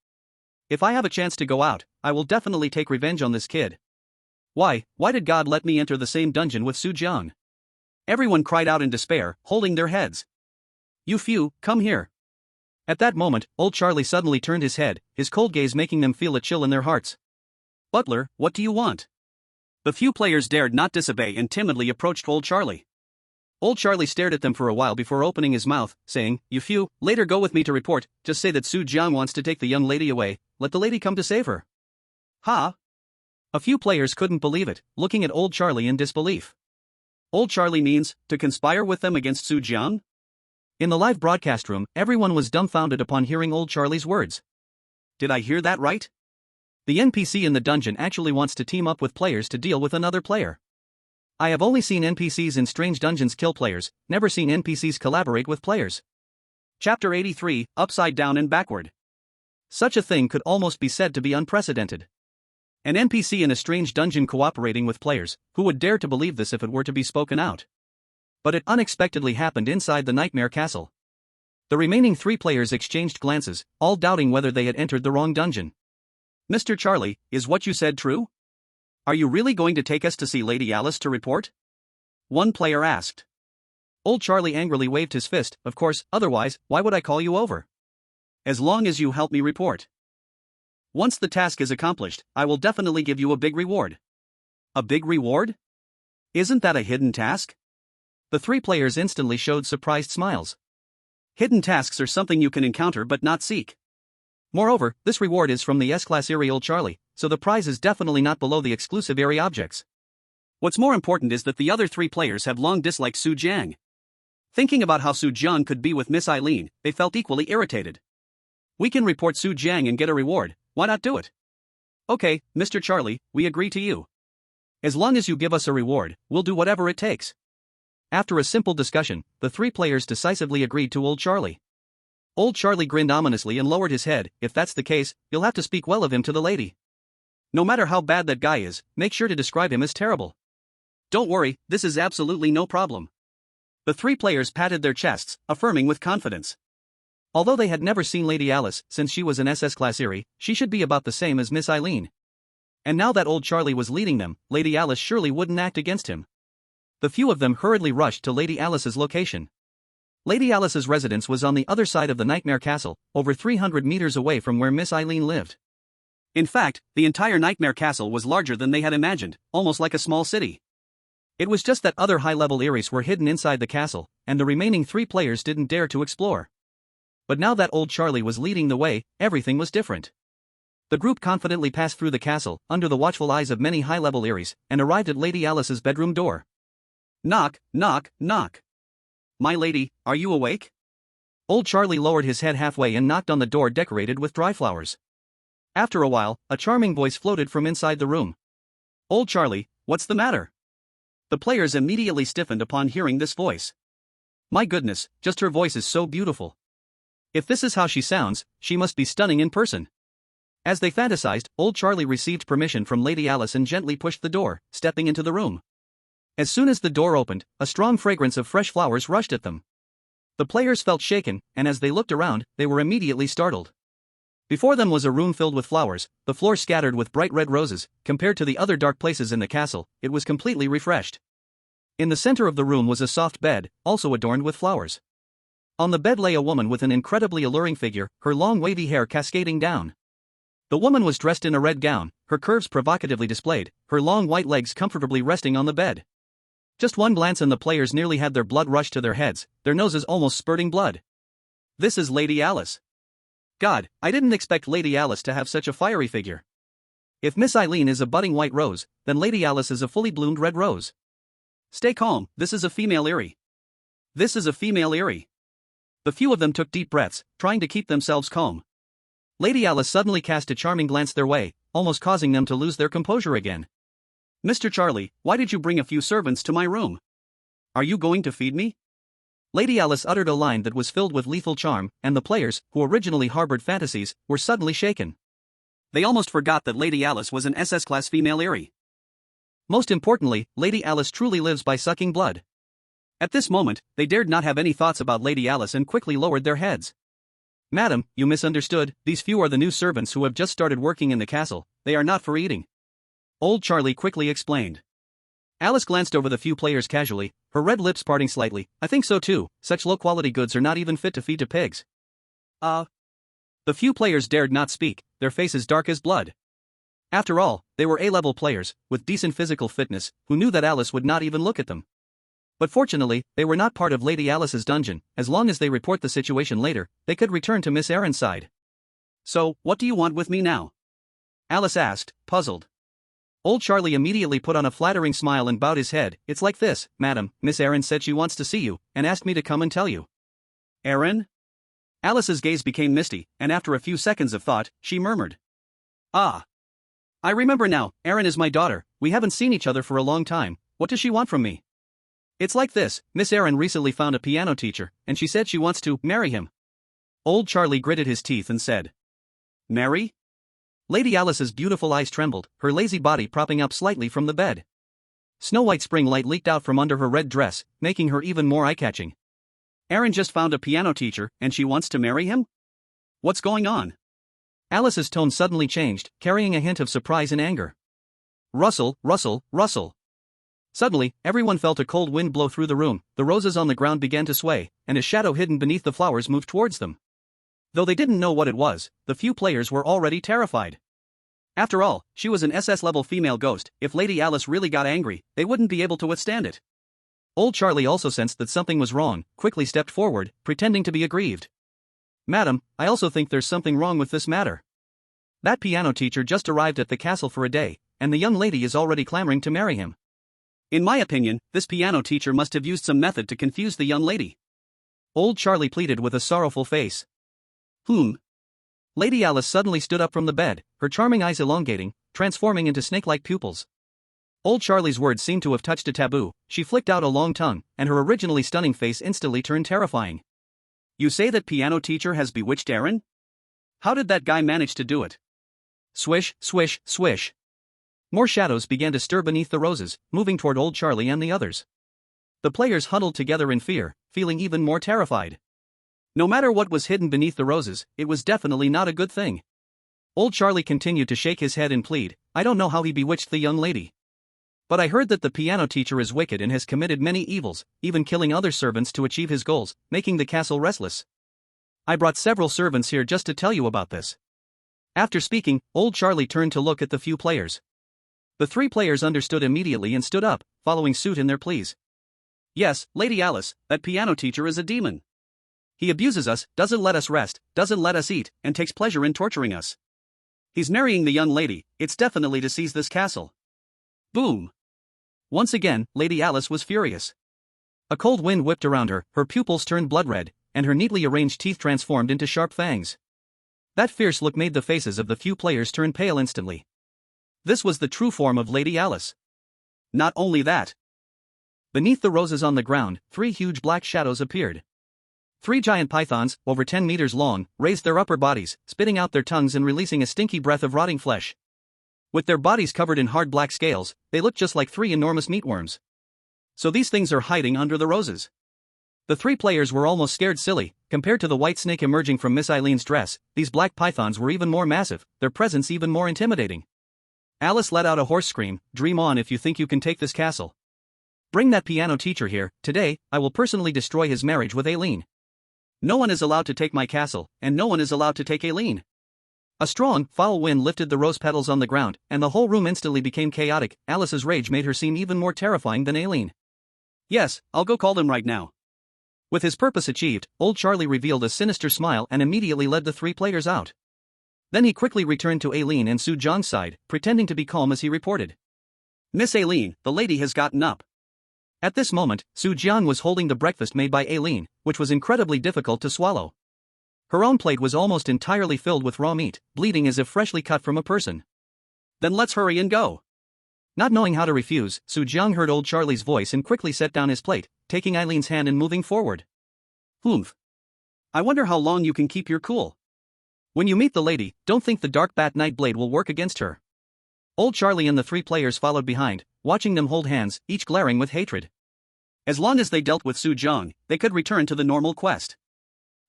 Speaker 1: If I have a chance to go out, I will definitely take revenge on this kid. Why did God let me enter the same dungeon with Su Jiang? Everyone cried out in despair, holding their heads. You few, come here. At that moment, old Charlie suddenly turned his head, his cold gaze making them feel a chill in their hearts. Butler, what do you want? The few players dared not disobey and timidly approached old Charlie. Old Charlie stared at them for a while before opening his mouth, saying, You few, later go with me to report, just say that Su Jiang wants to take the young lady away, let the lady come to save her. Ha! A few players couldn't believe it, looking at old Charlie in disbelief. Old Charlie means, to conspire with them against Su Jiang? In the live broadcast room, everyone was dumbfounded upon hearing old Charlie's words. Did I hear that right? The NPC in the dungeon actually wants to team up with players to deal with another player. I have only seen NPCs in strange dungeons kill players, never seen NPCs collaborate with players. Chapter 83, Upside Down and Backward. Such a thing could almost be said to be unprecedented. An NPC in a strange dungeon cooperating with players, who would dare to believe this if it were to be spoken out? But it unexpectedly happened inside the Nightmare Castle. The remaining 3 players exchanged glances, all doubting whether they had entered the wrong dungeon. Mr. Charlie, is what you said true? Are you really going to take us to see Lady Alice to report? One player asked. Old Charlie angrily waved his fist, of course, otherwise, why would I call you over? As long as you help me report. Once the task is accomplished, I will definitely give you a big reward. A big reward? Isn't that a hidden task? The 3 players instantly showed surprised smiles. Hidden tasks are something you can encounter but not seek. Moreover, this reward is from the S-Class Eerie Old Charlie, so the prize is definitely not below the exclusive Eerie objects. What's more important is that the other 3 players have long disliked Su Jiang. Thinking about how Su Jiang could be with Miss Eileen, they felt equally irritated. We can report Su Jiang and get a reward, why not do it? Okay, Mr. Charlie, we agree to you. As long as you give us a reward, we'll do whatever it takes. After a simple discussion, the 3 players decisively agreed to Old Charlie. Old Charlie grinned ominously and lowered his head. If that's the case, you'll have to speak well of him to the lady. No matter how bad that guy is, make sure to describe him as terrible. Don't worry, this is absolutely no problem. The 3 players patted their chests, affirming with confidence. Although they had never seen Lady Alice since she was an SS Class Eerie, she should be about the same as Miss Eileen. And now that old Charlie was leading them, Lady Alice surely wouldn't act against him. The few of them hurriedly rushed to Lady Alice's location. Lady Alice's residence was on the other side of the Nightmare Castle, over 300 meters away from where Miss Eileen lived. In fact, the entire Nightmare Castle was larger than they had imagined, almost like a small city. It was just that other high-level Eerie's were hidden inside the castle, and the remaining 3 players didn't dare to explore. But now that old Charlie was leading the way, everything was different. The group confidently passed through the castle, under the watchful eyes of many high-level Eerie's, and arrived at Lady Alice's bedroom door. Knock, knock, knock. My lady, are you awake? Old Charlie lowered his head halfway and knocked on the door decorated with dry flowers. After a while, a charming voice floated from inside the room. Old Charlie, what's the matter? The players immediately stiffened upon hearing this voice. My goodness, just her voice is so beautiful. If this is how she sounds, she must be stunning in person. As they fantasized, old Charlie received permission from Lady Alice and gently pushed the door, stepping into the room. As soon as the door opened, a strong fragrance of fresh flowers rushed at them. The players felt shaken, and as they looked around, they were immediately startled. Before them was a room filled with flowers, the floor scattered with bright red roses. Compared to the other dark places in the castle, it was completely refreshed. In the center of the room was a soft bed, also adorned with flowers. On the bed lay a woman with an incredibly alluring figure, her long wavy hair cascading down. The woman was dressed in a red gown, her curves provocatively displayed, her long white legs comfortably resting on the bed. Just one glance and the players nearly had their blood rush to their heads, their noses almost spurting blood. This is Lady Alice. God, I didn't expect Lady Alice to have such a fiery figure. If Miss Eileen is a budding white rose, then Lady Alice is a fully bloomed red rose. Stay calm, this is a female Eerie. This is a female Eerie. The few of them took deep breaths, trying to keep themselves calm. Lady Alice suddenly cast a charming glance their way, almost causing them to lose their composure again. Mr. Charlie, why did you bring a few servants to my room? Are you going to feed me? Lady Alice uttered a line that was filled with lethal charm, and the players, who originally harbored fantasies, were suddenly shaken. They almost forgot that Lady Alice was an SS-class female Eerie. Most importantly, Lady Alice truly lives by sucking blood. At this moment, they dared not have any thoughts about Lady Alice and quickly lowered their heads. Madam, you misunderstood, these few are the new servants who have just started working in the castle, they are not for eating. Old Charlie quickly explained. Alice glanced over the few players casually, her red lips parting slightly. I think so too, such low-quality goods are not even fit to feed to pigs. The few players dared not speak, their faces dark as blood. After all, they were A-level players, with decent physical fitness, who knew that Alice would not even look at them. But fortunately, they were not part of Lady Alice's dungeon. As long as they report the situation later, they could return to Miss Erin's side. So, what do you want with me now? Alice asked, puzzled. Old Charlie immediately put on a flattering smile and bowed his head. It's like this, madam, Miss Erin said she wants to see you, and asked me to come and tell you. Erin? Alice's gaze became misty, and after a few seconds of thought, she murmured. Ah. I remember now, Erin is my daughter, we haven't seen each other for a long time, what does she want from me? It's like this, Miss Erin recently found a piano teacher, and she said she wants to marry him. Old Charlie gritted his teeth and said. Marry? Lady Alice's beautiful eyes trembled, her lazy body propping up slightly from the bed. Snow-white spring light leaked out from under her red dress, making her even more eye-catching. Erin just found a piano teacher, and she wants to marry him? What's going on? Alice's tone suddenly changed, carrying a hint of surprise and anger. Rustle, rustle, rustle. Suddenly, everyone felt a cold wind blow through the room, the roses on the ground began to sway, and a shadow hidden beneath the flowers moved towards them. Though they didn't know what it was, the few players were already terrified. After all, she was an SS-level female ghost. If Lady Alice really got angry, they wouldn't be able to withstand it. Old Charlie also sensed that something was wrong, quickly stepped forward, pretending to be aggrieved. Madam, I also think there's something wrong with this matter. That piano teacher just arrived at the castle for a day, and the young lady is already clamoring to marry him. In my opinion, this piano teacher must have used some method to confuse the young lady. Old Charlie pleaded with a sorrowful face. Lady Alice suddenly stood up from the bed, her charming eyes elongating, transforming into snake-like pupils. Old Charlie's words seemed to have touched a taboo. She flicked out a long tongue, and her originally stunning face instantly turned terrifying. You say that piano teacher has bewitched Erin? How did that guy manage to do it? Swish, swish, swish. More shadows began to stir beneath the roses, moving toward old Charlie and the others. The players huddled together in fear, feeling even more terrified. No matter what was hidden beneath the roses, it was definitely not a good thing. Old Charlie continued to shake his head and plead, I don't know how he bewitched the young lady. But I heard that the piano teacher is wicked and has committed many evils, even killing other servants to achieve his goals, making the castle restless. I brought several servants here just to tell you about this. After speaking, old Charlie turned to look at the few players. The three players understood immediately and stood up, following suit in their pleas. Yes, Lady Alice, that piano teacher is a demon. He abuses us, doesn't let us rest, doesn't let us eat, and takes pleasure in torturing us. He's marrying the young lady, it's definitely to seize this castle. Boom. Once again, Lady Alice was furious. A cold wind whipped around her, her pupils turned blood red, and her neatly arranged teeth transformed into sharp fangs. That fierce look made the faces of the few players turn pale instantly. This was the true form of Lady Alice. Not only that. Beneath the roses on the ground, 3 huge black shadows appeared. 3 giant pythons, over 10 meters long, raised their upper bodies, spitting out their tongues and releasing a stinky breath of rotting flesh. With their bodies covered in hard black scales, they looked just like 3 enormous meatworms. So these things are hiding under the roses. The 3 players were almost scared silly. Compared to the white snake emerging from Miss Eileen's dress, these black pythons were even more massive, their presence even more intimidating. Alice let out a hoarse scream. "Dream on if you think you can take this castle. Bring that piano teacher here. Today, I will personally destroy his marriage with Aileen. No one is allowed to take my castle, and no one is allowed to take Aileen." A strong, foul wind lifted the rose petals on the ground, and the whole room instantly became chaotic. Alice's rage made her seem even more terrifying than Aileen. "Yes, I'll go call them right now." With his purpose achieved, old Charlie revealed a sinister smile and immediately led the 3 players out. Then he quickly returned to Aileen and Su Jiang's side, pretending to be calm as he reported. "Miss Aileen, the lady has gotten up." At this moment, Su Jiang was holding the breakfast made by Aileen, which was incredibly difficult to swallow. Her own plate was almost entirely filled with raw meat, bleeding as if freshly cut from a person. "Then let's hurry and go." Not knowing how to refuse, Su Jiang heard old Charlie's voice and quickly set down his plate, taking Eileen's hand and moving forward. "Humph. I wonder how long you can keep your cool. When you meet the lady, don't think the dark bat night blade will work against her." Old Charlie and the 3 players followed behind, watching them hold hands, each glaring with hatred. As long as they dealt with Su Jiang, they could return to the normal quest.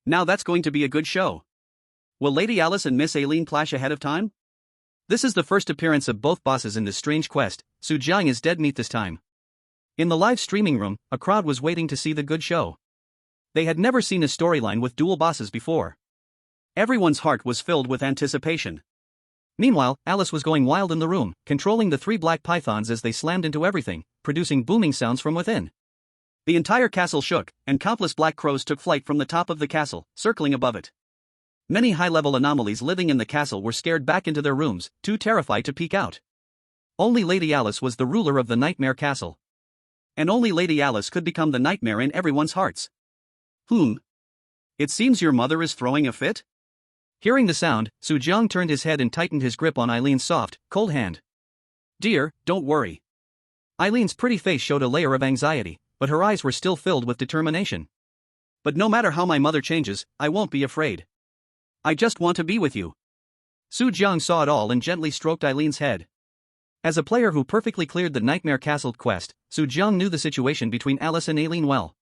Speaker 1: Now that's going to be a good show. Will Lady Alice and Miss Aileen clash ahead of time? This is the first appearance of both bosses in this strange quest. Su Jiang is dead meat this time. In the live streaming room, a crowd was waiting to see the good show. They had never seen a storyline with dual bosses before. Everyone's heart was filled with anticipation. Meanwhile, Alice was going wild in the room, controlling the 3 black pythons as they slammed into everything, producing booming sounds from within. The entire castle shook, and countless black crows took flight from the top of the castle, circling above it. Many high-level anomalies living in the castle were scared back into their rooms, too terrified to peek out. Only Lady Alice was the ruler of the Nightmare Castle. And only Lady Alice could become the nightmare in everyone's hearts. It seems your mother is throwing a fit?" Hearing the sound, Su Jiang turned his head and tightened his grip on Eileen's soft, cold hand. "Dear, don't worry." Eileen's pretty face showed a layer of anxiety, but her eyes were still filled with determination. "But no matter how my mother changes, I won't be afraid. I just want to be with you." Su Jiang saw it all and gently stroked Eileen's head. As a player who perfectly cleared the Nightmare Castle quest, Su Jiang knew the situation between Alice and Aileen well.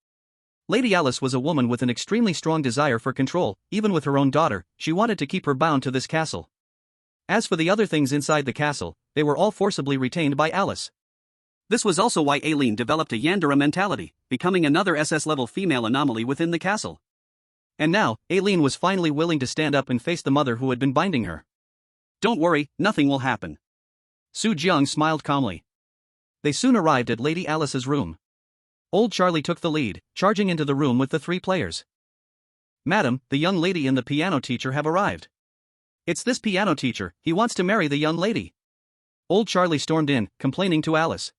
Speaker 1: Lady Alice was a woman with an extremely strong desire for control. Even with her own daughter, she wanted to keep her bound to this castle. As for the other things inside the castle, they were all forcibly retained by Alice. This was also why Aileen developed a Yandere mentality, becoming another SS-level female anomaly within the castle. And now, Aileen was finally willing to stand up and face the mother who had been binding her. "Don't worry, nothing will happen." Su Jiang smiled calmly. They soon arrived at Lady Alice's room. Old Charlie took the lead, charging into the room with the 3 players. "Madam, the young lady and the piano teacher have arrived." "It's this piano teacher, he wants to marry the young lady." Old Charlie stormed in, complaining to Alice.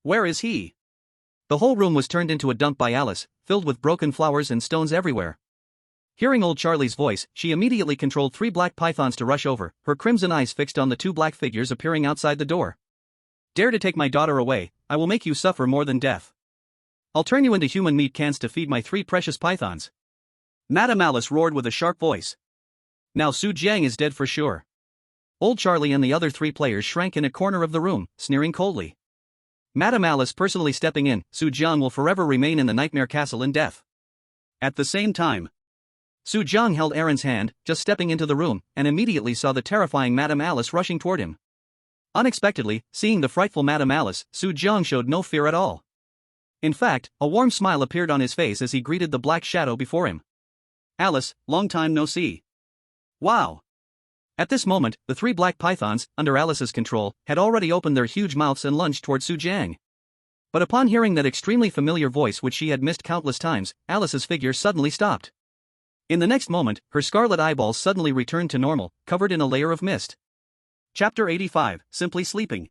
Speaker 1: "Where is he?" The whole room was turned into a dump by Alice, filled with broken flowers and stones everywhere. Hearing old Charlie's voice, she immediately controlled 3 black pythons to rush over, her crimson eyes fixed on the 2 black figures appearing outside the door. "Dare to take my daughter away, I will make you suffer more than death. I'll turn you into human meat cans to feed my 3 precious pythons." Madame Alice roared with a sharp voice. Now Su Jiang is dead for sure. Old Charlie and the other 3 players shrank in a corner of the room, sneering coldly. Madame Alice personally stepping in, Su Jiang will forever remain in the Nightmare Castle in death. At the same time, Su Jiang held Aaron's hand, just stepping into the room, and immediately saw the terrifying Madame Alice rushing toward him. Unexpectedly, seeing the frightful Madame Alice, Su Jiang showed no fear at all. In fact, a warm smile appeared on his face as he greeted the black shadow before him. "Alice, long time no see." "Wow." At this moment, the 3 black pythons, under Alice's control, had already opened their huge mouths and lunged toward Su Jiang. But upon hearing that extremely familiar voice which she had missed countless times, Alice's figure suddenly stopped. In the next moment, her scarlet eyeballs suddenly returned to normal, covered in a layer of mist. Chapter 85, Simply Sleeping.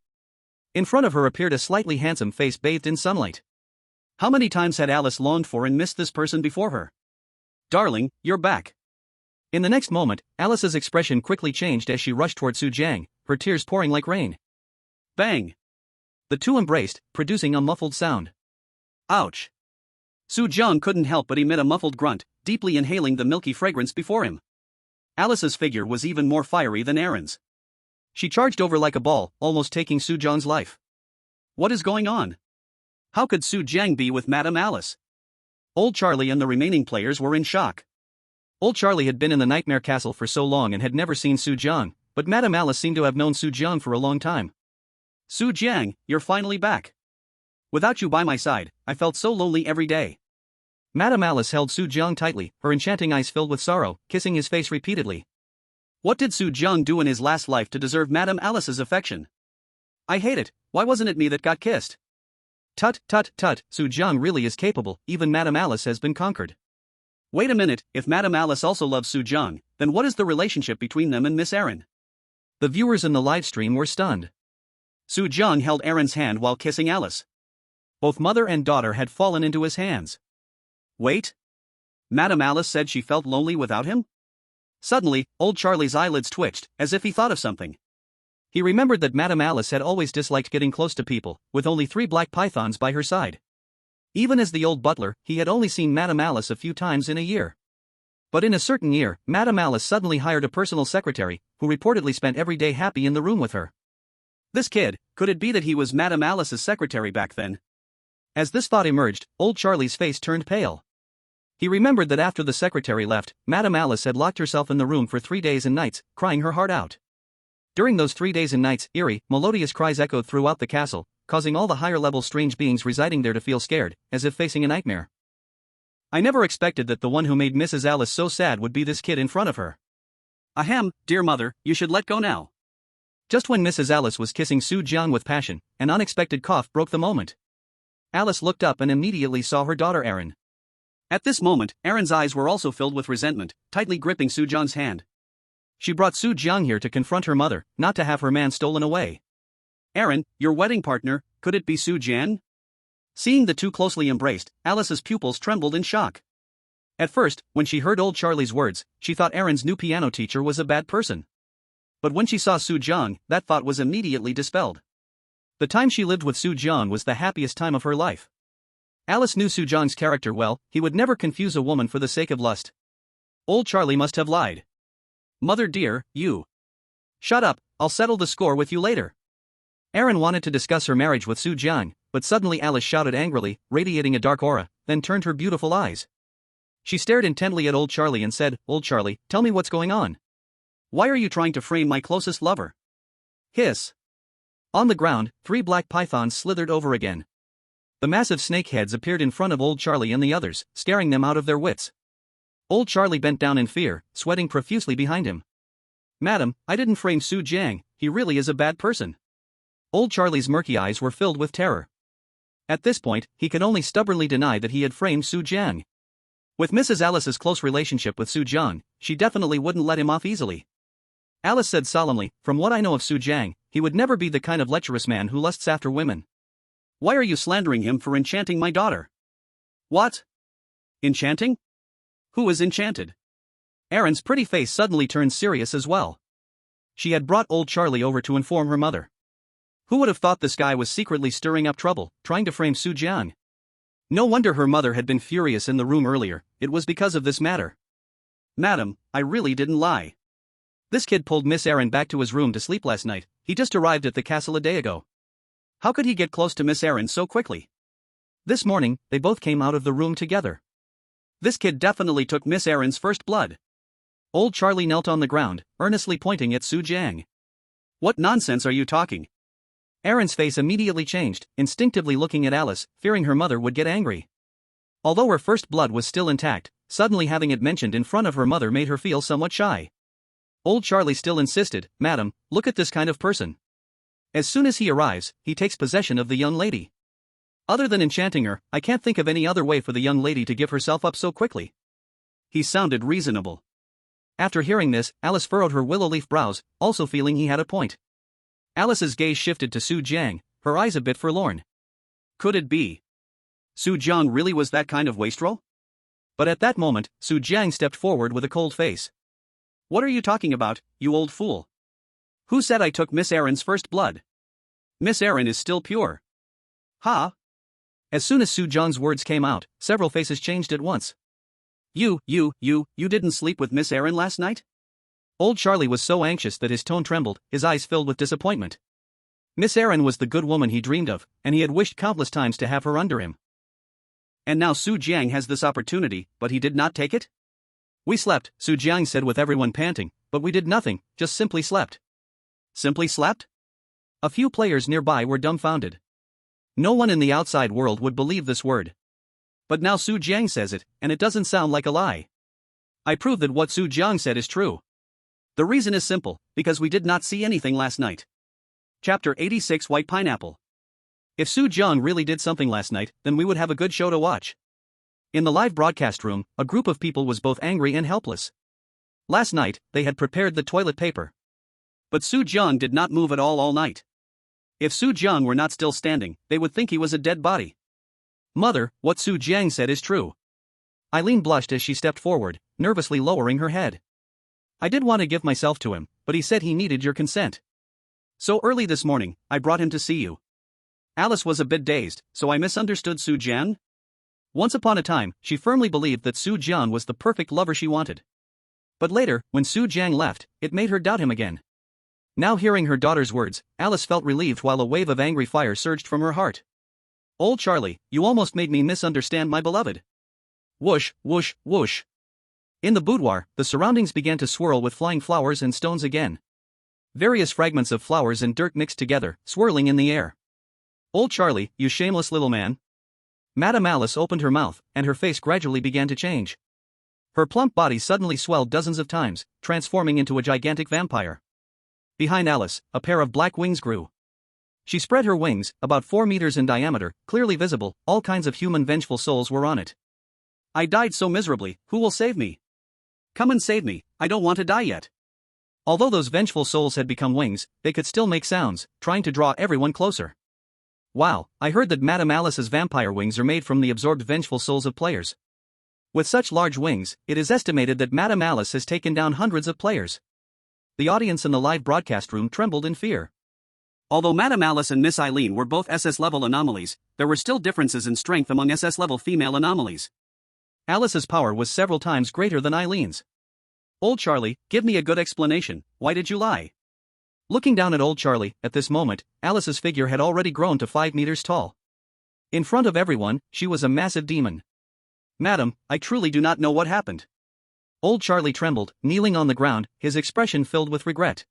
Speaker 1: In front of her appeared a slightly handsome face bathed in sunlight. How many times had Alice longed for and missed this person before her? "Darling, you're back." In the next moment, Alice's expression quickly changed as she rushed toward Su Jiang, her tears pouring like rain. Bang! The 2 embraced, producing a muffled sound. Ouch. Su Jiang couldn't help but emit a muffled grunt, deeply inhaling the milky fragrance before him. Alice's figure was even more fiery than Aaron's. She charged over like a ball, almost taking Su Jiang's life. What is going on? How could Su Jiang be with Madame Alice? Old Charlie and the remaining players were in shock. Old Charlie had been in the Nightmare Castle for so long and had never seen Su Jiang, but Madame Alice seemed to have known Su Jiang for a long time. Su Jiang, you're finally back. Without you by my side, I felt so lonely every day. Madame Alice held Su Jiang tightly, her enchanting eyes filled with sorrow, kissing his face repeatedly. What did Su Jiang do in his last life to deserve Madame Alice's affection? I hate it, why wasn't it me that got kissed? Tut, Su Jiang really is capable, even Madame Alice has been conquered. Wait a minute, if Madame Alice also loves Su Jiang, then what is the relationship between them and Miss Erin? The viewers in the live stream were stunned. Su Jiang held Erin's hand while kissing Alice. Both mother and daughter had fallen into his hands. Wait? Madame Alice said she felt lonely without him? Suddenly, old Charlie's eyelids twitched, as if he thought of something. He remembered that Madame Alice had always disliked getting close to people, with only 3 black pythons by her side. Even as the old butler, he had only seen Madame Alice a few times in a year. But in a certain year, Madame Alice suddenly hired a personal secretary, who reportedly spent every day happy in the room with her. This kid, could it be that he was Madame Alice's secretary back then? As this thought emerged, old Charlie's face turned pale. He remembered that after the secretary left, Madame Alice had locked herself in the room for 3 days and nights, crying her heart out. During those 3 days and nights, eerie, melodious cries echoed throughout the castle, causing all the higher-level strange beings residing there to feel scared, as if facing a nightmare. I never expected that the one who made Mrs. Alice so sad would be this kid in front of her. Ahem, dear mother, you should let go now. Just when Mrs. Alice was kissing Su Jiang with passion, an unexpected cough broke the moment. Alice looked up and immediately saw her daughter Erin. At this moment, Erin's eyes were also filled with resentment, tightly gripping Su Jiang's hand. She brought Su Jiang here to confront her mother, not to have her man stolen away. Erin, your wedding partner, could it be Su Jiang? Seeing the two closely embraced, Alice's pupils trembled in shock. At first, when she heard old Charlie's words, she thought Erin's new piano teacher was a bad person. But when she saw Su Jiang, that thought was immediately dispelled. The time she lived with Su Jiang was the happiest time of her life. Alice knew Su Jiang's character well, he would never confuse a woman for the sake of lust. Old Charlie must have lied. Mother dear, you. Shut up, I'll settle the score with you later. Erin wanted to discuss her marriage with Su Jiang, but suddenly Alice shouted angrily, radiating a dark aura, then turned her beautiful eyes. She stared intently at old Charlie and said, Old Charlie, tell me what's going on. Why are you trying to frame my closest lover? Hiss. On the ground, 3 black pythons slithered over again. The massive snake heads appeared in front of old Charlie and the others, scaring them out of their wits. Old Charlie bent down in fear, sweating profusely behind him. Madam, I didn't frame Su Jiang, he really is a bad person. Old Charlie's murky eyes were filled with terror. At this point, he could only stubbornly deny that he had framed Su Jiang. With Mrs. Alice's close relationship with Su Jiang, she definitely wouldn't let him off easily. Alice said solemnly, from what I know of Su Jiang, he would never be the kind of lecherous man who lusts after women. Why are you slandering him for enchanting my daughter? What? Enchanting? Who is enchanted? Erin's pretty face suddenly turned serious as well. She had brought old Charlie over to inform her mother. Who would have thought this guy was secretly stirring up trouble, trying to frame Su Jiang? No wonder her mother had been furious in the room earlier, it was because of this matter. Madam, I really didn't lie. This kid pulled Miss Erin back to his room to sleep last night, he just arrived at the castle a day ago. How could he get close to Miss Erin so quickly? This morning, they both came out of the room together. This kid definitely took Miss Erin's first blood. Old Charlie knelt on the ground, earnestly pointing at Su Jiang. What nonsense are you talking? Erin's face immediately changed, instinctively looking at Alice, fearing her mother would get angry. Although her first blood was still intact, suddenly having it mentioned in front of her mother made her feel somewhat shy. Old Charlie still insisted, Madam, look at this kind of person. As soon as he arrives, he takes possession of the young lady. Other than enchanting her, I can't think of any other way for the young lady to give herself up so quickly. He sounded reasonable. After hearing this, Alice furrowed her willow leaf brows, also feeling he had a point. Alice's gaze shifted to Su Jiang, her eyes a bit forlorn. Could it be? Su Jiang really was that kind of wastrel? But at that moment, Su Jiang stepped forward with a cold face. What are you talking about, you old fool? Who said I took Miss Erin's first blood? Miss Erin is still pure. Ha? As soon as Su Jiang's words came out, several faces changed at once. You didn't sleep with Miss Erin last night? Old Charlie was so anxious that his tone trembled, his eyes filled with disappointment. Miss Erin was the good woman he dreamed of, and he had wished countless times to have her under him. And now Su Jiang has this opportunity, but he did not take it? We slept, Su Jiang said with everyone panting, but we did nothing, just simply slept. Simply slept? A few players nearby were dumbfounded. No one in the outside world would believe this word. But now Su Jiang says it, and it doesn't sound like a lie. I prove that what Su Jiang said is true. The reason is simple, because we did not see anything last night. Chapter 86 White Pineapple. If Su Jiang really did something last night, then we would have a good show to watch. In the live broadcast room, a group of people was both angry and helpless. Last night, they had prepared the toilet paper. But Su Jiang did not move at all night. If Su Jiang were not still standing, they would think he was a dead body. Mother, what Su Jiang said is true. Eileen blushed as she stepped forward, nervously lowering her head. I did want to give myself to him, but he said he needed your consent. So early this morning, I brought him to see you. Alice was a bit dazed, so I misunderstood Su Jiang? Once upon a time, she firmly believed that Su Jiang was the perfect lover she wanted. But later, when Su Jiang left, it made her doubt him again. Now hearing her daughter's words, Alice felt relieved while a wave of angry fire surged from her heart. Old Charlie, you almost made me misunderstand my beloved. Whoosh, whoosh, whoosh. In the boudoir, the surroundings began to swirl with flying flowers and stones again. Various fragments of flowers and dirt mixed together, swirling in the air. Old Charlie, you shameless little man. Madame Alice opened her mouth, and her face gradually began to change. Her plump body suddenly swelled dozens of times, transforming into a gigantic vampire. Behind Alice, a pair of black wings grew. She spread her wings, about 4 meters in diameter, clearly visible, all kinds of human vengeful souls were on it. I died so miserably, who will save me? Come and save me, I don't want to die yet. Although those vengeful souls had become wings, they could still make sounds, trying to draw everyone closer. Wow, I heard that Madame Alice's vampire wings are made from the absorbed vengeful souls of players. With such large wings, it is estimated that Madame Alice has taken down hundreds of players. The audience in the live broadcast room trembled in fear. Although Madame Alice and Miss Eileen were both SS-level anomalies, there were still differences in strength among SS-level female anomalies. Alice's power was several times greater than Eileen's. Old Charlie, give me a good explanation, why did you lie? Looking down at Old Charlie, at this moment, Alice's figure had already grown to 5 meters tall. In front of everyone, she was a massive demon. Madam, I truly do not know what happened. Old Charlie trembled, kneeling on the ground, his expression filled with regret.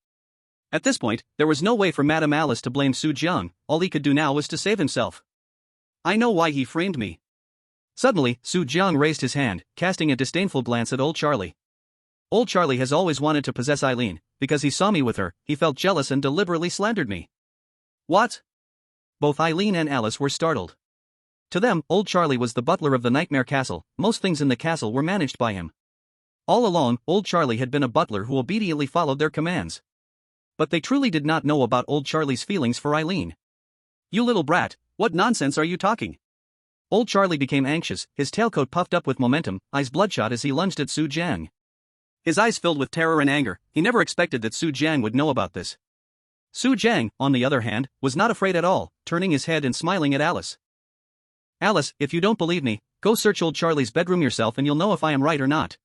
Speaker 1: At this point, there was no way for Madame Alice to blame Su Jiang, all he could do now was to save himself. I know why he framed me. Suddenly, Su Jiang raised his hand, casting a disdainful glance at Old Charlie. Old Charlie has always wanted to possess Eileen, because he saw me with her, he felt jealous and deliberately slandered me. What? Both Eileen and Alice were startled. To them, Old Charlie was the butler of the Nightmare Castle, most things in the castle were managed by him. All along, Old Charlie had been a butler who obediently followed their commands. But they truly did not know about Old Charlie's feelings for Eileen. You little brat, what nonsense are you talking? Old Charlie became anxious, his tailcoat puffed up with momentum, eyes bloodshot as he lunged at Su Jiang. His eyes filled with terror and anger, he never expected that Su Jiang would know about this. Su Jiang, on the other hand, was not afraid at all, turning his head and smiling at Alice. Alice, if you don't believe me, go search Old Charlie's bedroom yourself and you'll know if I am right or not.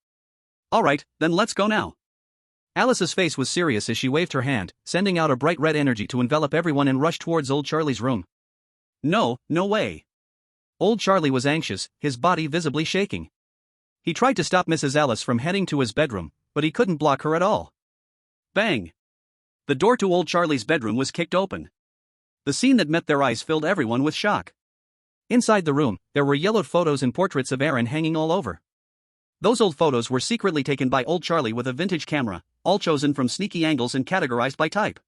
Speaker 1: Alright, then let's go now. Alice's face was serious as she waved her hand, sending out a bright red energy to envelop everyone and rush towards Old Charlie's room. No way. Old Charlie was anxious, his body visibly shaking. He tried to stop Mrs. Alice from heading to his bedroom, but he couldn't block her at all. Bang! The door to Old Charlie's bedroom was kicked open. The scene that met their eyes filled everyone with shock. Inside the room, there were yellowed photos and portraits of Erin hanging all over. Those old photos were secretly taken by Old Charlie with a vintage camera, all chosen from sneaky angles and categorized by type.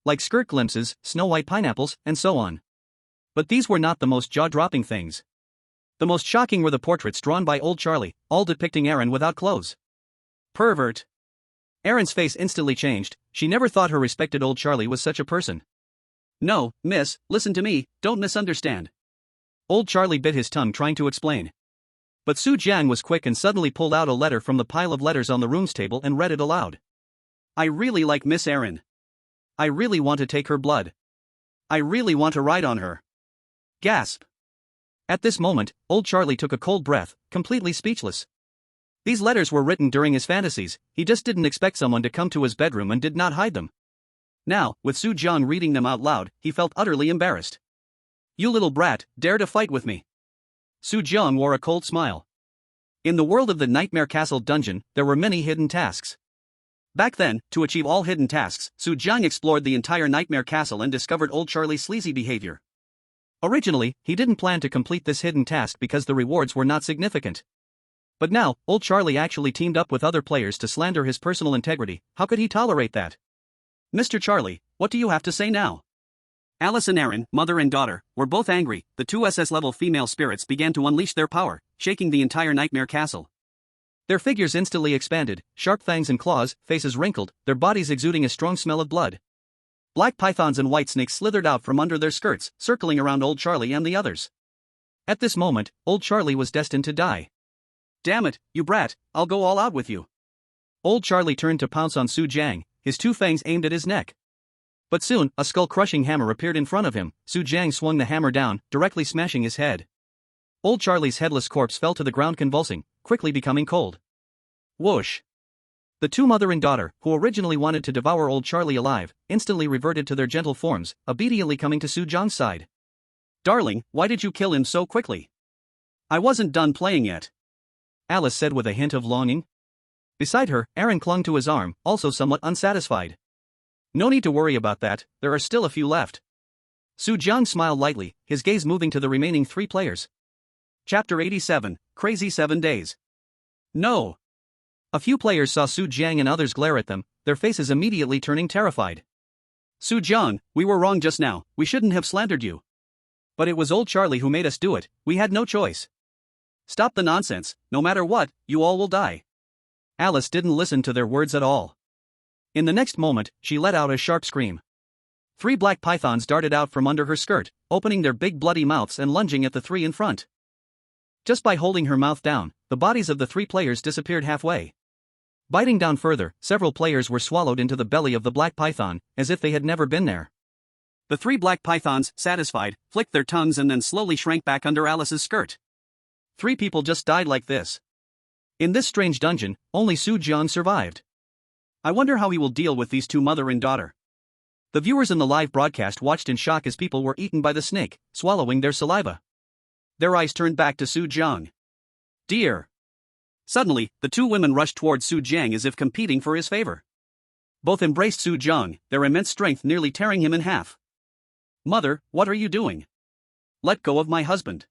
Speaker 1: Like skirt glimpses, snow white pineapples, and so on. But these were not the most jaw-dropping things. The most shocking were the portraits drawn by Old Charlie, all depicting Erin without clothes. Pervert. Erin's face instantly changed, she never thought her respected Old Charlie was such a person. No, miss, listen to me, don't misunderstand. Old Charlie bit his tongue trying to explain. But Su Jiang was quick and suddenly pulled out a letter from the pile of letters on the room's table and read it aloud. I really like Miss Erin. I really want to take her blood. I really want to ride on her. Gasp. At this moment, old Charlie took a cold breath, completely speechless. These letters were written during his fantasies, he just didn't expect someone to come to his bedroom and did not hide them. Now, with Su Jiang reading them out loud, he felt utterly embarrassed. "You little brat, dare to fight with me." Su Jiang wore a cold smile. In the world of the Nightmare Castle dungeon, there were many hidden tasks. Back then, to achieve all hidden tasks, Su Jiang explored the entire Nightmare Castle and discovered old Charlie's sleazy behavior. Originally, he didn't plan to complete this hidden task because the rewards were not significant. But now, old Charlie actually teamed up with other players to slander his personal integrity. How could he tolerate that? "Mr. Charlie, what do you have to say now?" Alice and Aaron, mother and daughter, were both angry. The two SS-level female spirits began to unleash their power, shaking the entire Nightmare Castle. Their figures instantly expanded, sharp fangs and claws, faces wrinkled, their bodies exuding a strong smell of blood. Black pythons and white snakes slithered out from under their skirts, circling around old Charlie and the others. At this moment, old Charlie was destined to die. "Damn it, you brat, I'll go all out with you." Old Charlie turned to pounce on Su Jiang, his two fangs aimed at his neck. But soon, a skull-crushing hammer appeared in front of him. Su Jiang swung the hammer down, directly smashing his head. Old Charlie's headless corpse fell to the ground convulsing, quickly becoming cold. Whoosh! The two mother and daughter, who originally wanted to devour old Charlie alive, instantly reverted to their gentle forms, obediently coming to Su Jiang's side. "Darling, why did you kill him so quickly?" "I wasn't done playing yet," Alice said with a hint of longing. Beside her, Aaron clung to his arm, also somewhat unsatisfied. "No need to worry about that, there are still a few left." Su Jiang smiled lightly, his gaze moving to the remaining three players. Chapter 87, Crazy 7 Days. No! A few players saw Su Jiang and others glare at them, their faces immediately turning terrified. "Su Jiang, we were wrong just now, we shouldn't have slandered you. But it was old Charlie who made us do it, we had no choice. Stop the nonsense, no matter what, you all will die." Alice didn't listen to their words at all. In the next moment, she let out a sharp scream. 3 black pythons darted out from under her skirt, opening their big bloody mouths and lunging at the 3 in front. Just by holding her mouth down, the bodies of the 3 players disappeared halfway. Biting down further, several players were swallowed into the belly of the black python, as if they had never been there. The 3 black pythons, satisfied, flicked their tongues and then slowly shrank back under Alice's skirt. 3 people just died like this. In this strange dungeon, only Su Jiang survived. I wonder how he will deal with these two mother and daughter. The viewers in the live broadcast watched in shock as people were eaten by the snake, swallowing their saliva. Their eyes turned back to Su Jiang. "Dear." Suddenly, the 2 women rushed toward Su Jiang as if competing for his favor. Both embraced Su Jiang, their immense strength nearly tearing him in half. "Mother, what are you doing? Let go of my husband."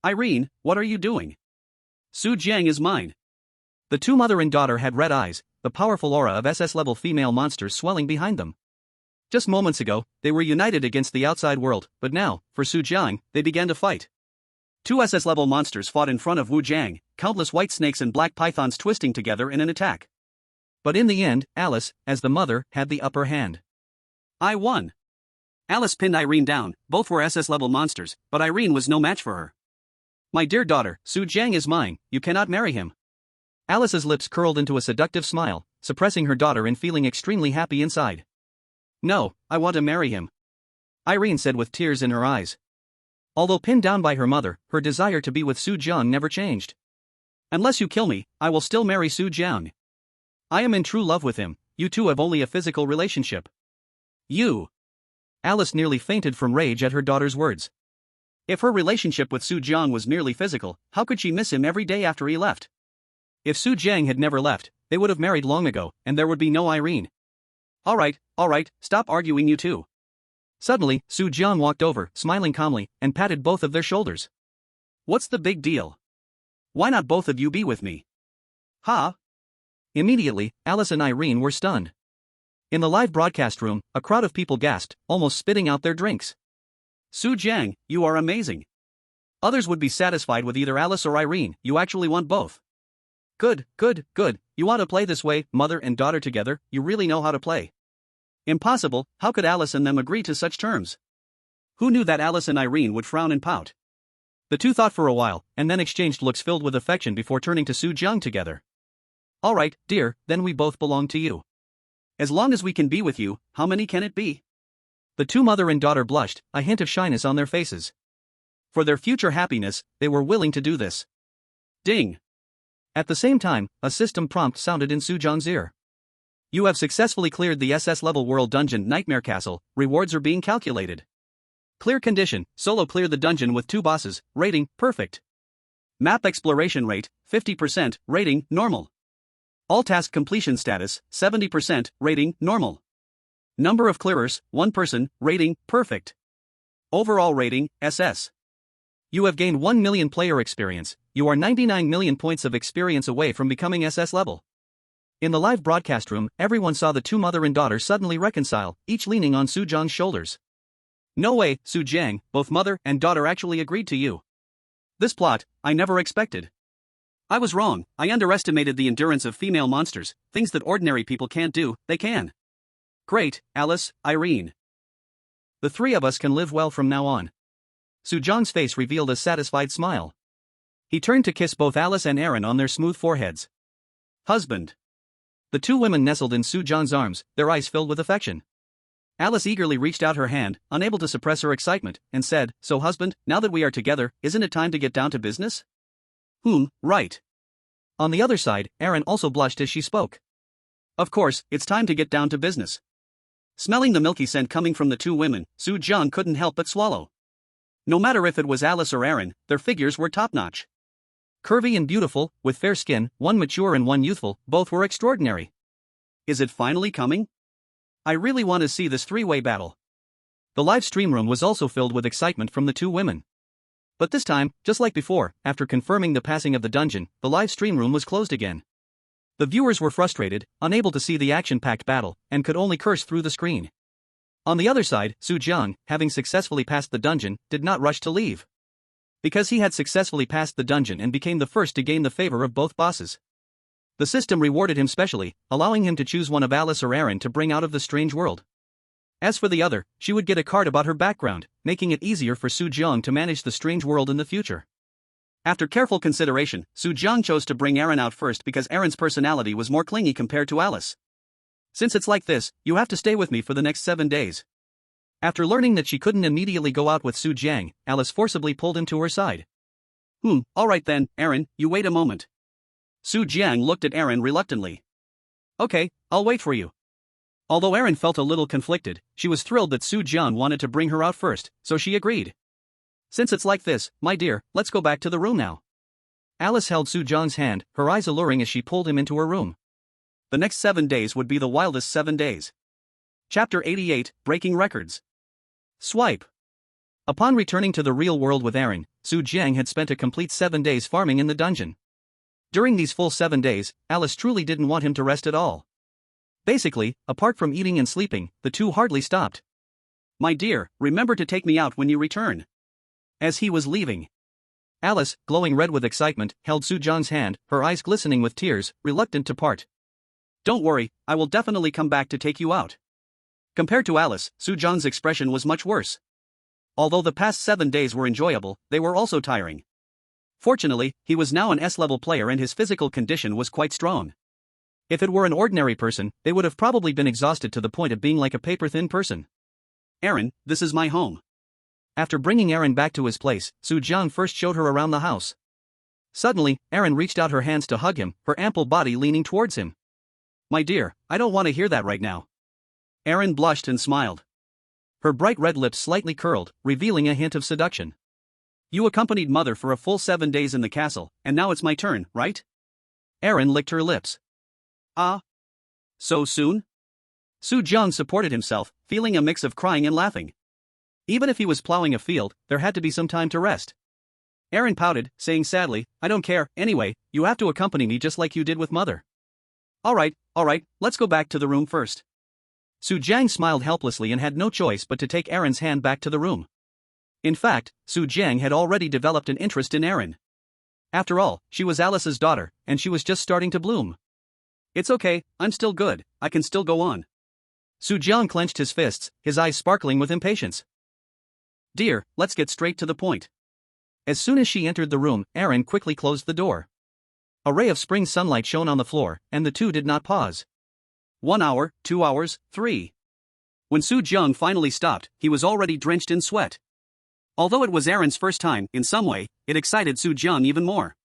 Speaker 1: "Irene, what are you doing? Su Jiang is mine." The 2 mother and daughter had red eyes, the powerful aura of SS-level female monsters swelling behind them. Just moments ago, they were united against the outside world, but now, for Su Jiang, they began to fight. 2 SS-level monsters fought in front of Wu Jiang, countless white snakes and black pythons twisting together in an attack. But in the end, Alice, as the mother, had the upper hand. "I won." Alice pinned Irene down, both were SS-level monsters, but Irene was no match for her. "My dear daughter, Su Jiang is mine, you cannot marry him." Alice's lips curled into a seductive smile, suppressing her daughter and feeling extremely happy inside. "No, I want to marry him," Irene said with tears in her eyes. Although pinned down by her mother, her desire to be with Su Jiang never changed. "Unless you kill me, I will still marry Su Jiang. I am in true love with him, you two have only a physical relationship." "You!" Alice nearly fainted from rage at her daughter's words. If her relationship with Su Jiang was merely physical, how could she miss him every day after he left? If Su Jiang had never left, they would have married long ago, and there would be no Irene. All right, stop arguing you two." Suddenly, Su Jiang walked over, smiling calmly, and patted both of their shoulders. "What's the big deal? Why not both of you be with me?" "Huh?" Immediately, Alice and Irene were stunned. In the live broadcast room, a crowd of people gasped, almost spitting out their drinks. "Su Jiang, you are amazing. Others would be satisfied with either Alice or Irene, you actually want both. Good. You want to play this way, mother and daughter together, you really know how to play." Impossible, how could Alice and them agree to such terms? Who knew that Alice and Irene would frown and pout? The two thought for a while, and then exchanged looks filled with affection before turning to Su Jiang together. "All right, dear, then we both belong to you. As long as we can be with you, how many can it be?" The two mother and daughter blushed, a hint of shyness on their faces. For their future happiness, they were willing to do this. Ding. At the same time, a system prompt sounded in Soo-jong's ear. You have successfully cleared the SS level World Dungeon Nightmare Castle, rewards are being calculated. Clear condition, solo clear the dungeon with 2 bosses, rating, perfect. Map exploration rate, 50%, rating, normal. All task completion status, 70%, rating, normal. Number of clearers, 1 person, rating, perfect. Overall rating, SS. You have gained 1 million player experience, you are 99 million points of experience away from becoming SS level. In the live broadcast room, everyone saw the 2 mother and daughter suddenly reconcile, each leaning on Soo-jong's shoulders. No way, Soo-jang, both mother and daughter actually agreed to you. This plot, I never expected. I was wrong, I underestimated the endurance of female monsters, things that ordinary people can't do, they can. Great, Alice, Irene. The 3 of us can live well from now on. Soo-jong's face revealed a satisfied smile. He turned to kiss both Alice and Aaron on their smooth foreheads. Husband. The 2 women nestled in Soo-jong's arms, their eyes filled with affection. Alice eagerly reached out her hand, unable to suppress her excitement, and said, So husband, now that we are together, isn't it time to get down to business? Right. On the other side, Aaron also blushed as she spoke. Of course, it's time to get down to business. Smelling the milky scent coming from the 2 women, Soo-jong couldn't help but swallow. No matter if it was Alice or Aaron, their figures were top-notch. Curvy and beautiful, with fair skin, one mature and one youthful, both were extraordinary. Is it finally coming? I really want to see this 3-way battle. The live stream room was also filled with excitement from the 2 women. But this time, just like before, after confirming the passing of the dungeon, the live stream room was closed again. The viewers were frustrated, unable to see the action-packed battle, and could only curse through the screen. On the other side, Soo-jong, having successfully passed the dungeon, did not rush to leave. Because he had successfully passed the dungeon and became the first to gain the favor of both bosses. The system rewarded him specially, allowing him to choose one of Alice or Aaron to bring out of the strange world. As for the other, she would get a card about her background, making it easier for Soo-jong to manage the strange world in the future. After careful consideration, Soo-jong chose to bring Aaron out first because Aaron's personality was more clingy compared to Alice. Since it's like this, you have to stay with me for the next 7 days. After learning that she couldn't immediately go out with Soo-jang, Alice forcibly pulled him to her side. Alright then, Aaron, you wait a moment. Soo-jang looked at Aaron reluctantly. Okay, I'll wait for you. Although Aaron felt a little conflicted, she was thrilled that Soo-jang wanted to bring her out first, so she agreed. Since it's like this, my dear, let's go back to the room now. Alice held Soo-jang's hand, her eyes alluring as she pulled him into her room. The next 7 days would be the wildest 7 days. Chapter 88, Breaking Records. Swipe. Upon returning to the real world with Aaron, Soo-jang had spent a complete 7 days farming in the dungeon. During these full 7 days, Alice truly didn't want him to rest at all. Basically, apart from eating and sleeping, the 2 hardly stopped. My dear, remember to take me out when you return. As he was leaving, Alice, glowing red with excitement, held Soo-jong's hand, her eyes glistening with tears, reluctant to part. Don't worry, I will definitely come back to take you out. Compared to Alice, Soo-jong's expression was much worse. Although the past 7 days were enjoyable, they were also tiring. Fortunately, he was now an S-level player and his physical condition was quite strong. If it were an ordinary person, they would have probably been exhausted to the point of being like a paper-thin person. Aaron, this is my home. After bringing Aaron back to his place, Soo-jong first showed her around the house. Suddenly, Aaron reached out her hands to hug him, her ample body leaning towards him. My dear, I don't want to hear that right now. Aaron blushed and smiled. Her bright red lips slightly curled, revealing a hint of seduction. You accompanied mother for a full 7 days in the castle, and now it's my turn, right? Aaron licked her lips. Ah? So soon? Soo-jong supported himself, feeling a mix of crying and laughing. Even if he was plowing a field, there had to be some time to rest. Aaron pouted, saying sadly, I don't care, anyway, you have to accompany me just like you did with mother. Alright, let's go back to the room first. Soo-jang smiled helplessly and had no choice but to take Aaron's hand back to the room. In fact, Soo-jang had already developed an interest in Aaron. After all, she was Alice's daughter, and she was just starting to bloom. It's okay, I'm still good, I can still go on. Soo-jang clenched his fists, his eyes sparkling with impatience. Dear, let's get straight to the point. As soon as she entered the room, Aaron quickly closed the door. A ray of spring sunlight shone on the floor, and the 2 did not pause. 1 hour, 2 hours, 3. When Soo-jang finally stopped, he was already drenched in sweat. Although it was Aaron's first time, in some way, it excited Soo Jung even more.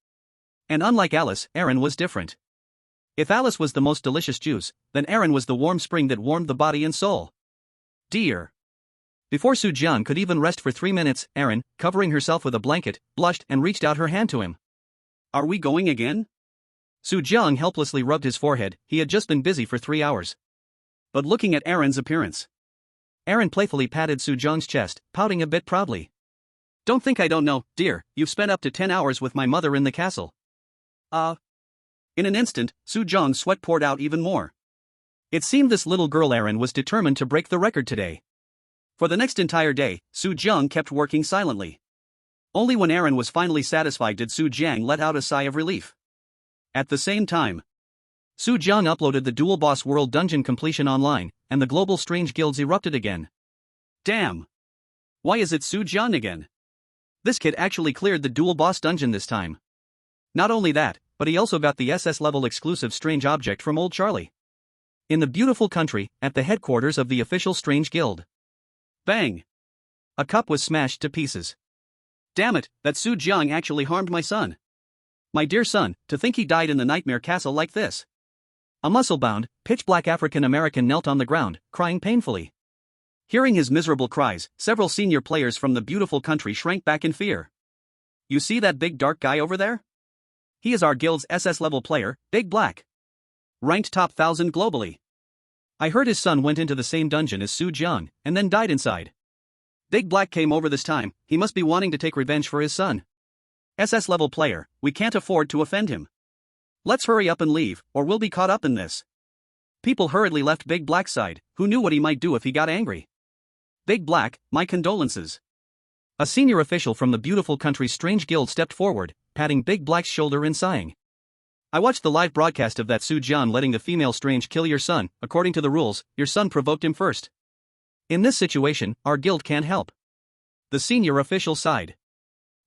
Speaker 1: And unlike Alice, Aaron was different. If Alice was the most delicious juice, then Aaron was the warm spring that warmed the body and soul. Dear. Before Soo Jung could even rest for 3 minutes, Aaron, covering herself with a blanket, blushed and reached out her hand to him. Are we going again? Soo Jung helplessly rubbed his forehead. He had just been busy for 3 hours. But looking at Aaron's appearance. Aaron playfully patted Soo Jung's chest, pouting a bit proudly. Don't think I don't know, dear, you've spent up to 10 hours with my mother in the castle. In an instant, Soo Jung's sweat poured out even more. It seemed this little girl Aaron was determined to break the record today. For the next entire day, Soo Jung kept working silently. Only when Aaron was finally satisfied did Soo Jung let out a sigh of relief. At the same time, Soo Jung uploaded the Dual Boss World Dungeon completion online, and the global strange guilds erupted again. Damn! Why is it Soo Jung again? This kid actually cleared the Dual Boss dungeon this time. Not only that, but he also got the SS level exclusive strange object from Old Charlie. In the beautiful country, at the headquarters of the official strange guild. Bang! A cup was smashed to pieces. Damn it, that Soo Jung actually harmed my son. My dear son, to think he died in the nightmare castle like this. A muscle-bound, pitch-black African-American knelt on the ground, crying painfully. Hearing his miserable cries, several senior players from the beautiful country shrank back in fear. You see that big dark guy over there? He is our guild's SS level player, Big Black. Ranked top 1000 globally. I heard his son went into the same dungeon as Soo Jung, and then died inside. Big Black came over this time. He must be wanting to take revenge for his son. SS level player, we can't afford to offend him. Let's hurry up and leave, or we'll be caught up in this. People hurriedly left Big Black's side, who knew what he might do if he got angry. Big Black, my condolences. A senior official from the beautiful country's strange guild stepped forward, patting Big Black's shoulder and sighing. I watched the live broadcast of that Soo Jung letting the female strange kill your son. According to the rules, your son provoked him first. In this situation, our guild can't help. The senior official sighed.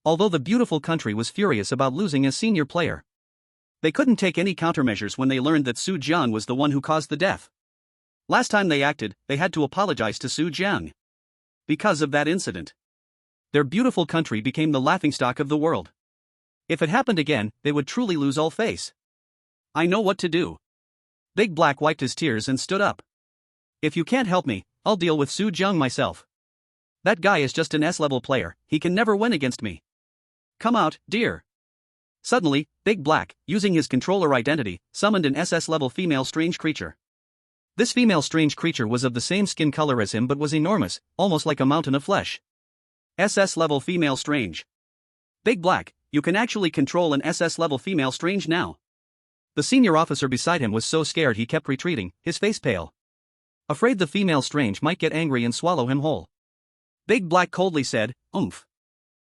Speaker 1: Although the beautiful country was furious about losing a senior player, they couldn't take any countermeasures when they learned that Soo Jung was the one who caused the death. Last time they acted, they had to apologize to Soo Jung. Because of that incident, their beautiful country became the laughingstock of the world. If it happened again, they would truly lose all face. I know what to do. Big Black wiped his tears and stood up. If you can't help me, I'll deal with Soo Jung myself. That guy is just an S-level player, he can never win against me. Come out, dear. Suddenly, Big Black, using his controller identity, summoned an SS-level female strange creature. This female strange creature was of the same skin color as him but was enormous, almost like a mountain of flesh. SS-level female strange. Big Black, you can actually control an SS-level female strange now. The senior officer beside him was so scared he kept retreating, his face pale. Afraid the female strange might get angry and swallow him whole. Big Black coldly said, "Oomph.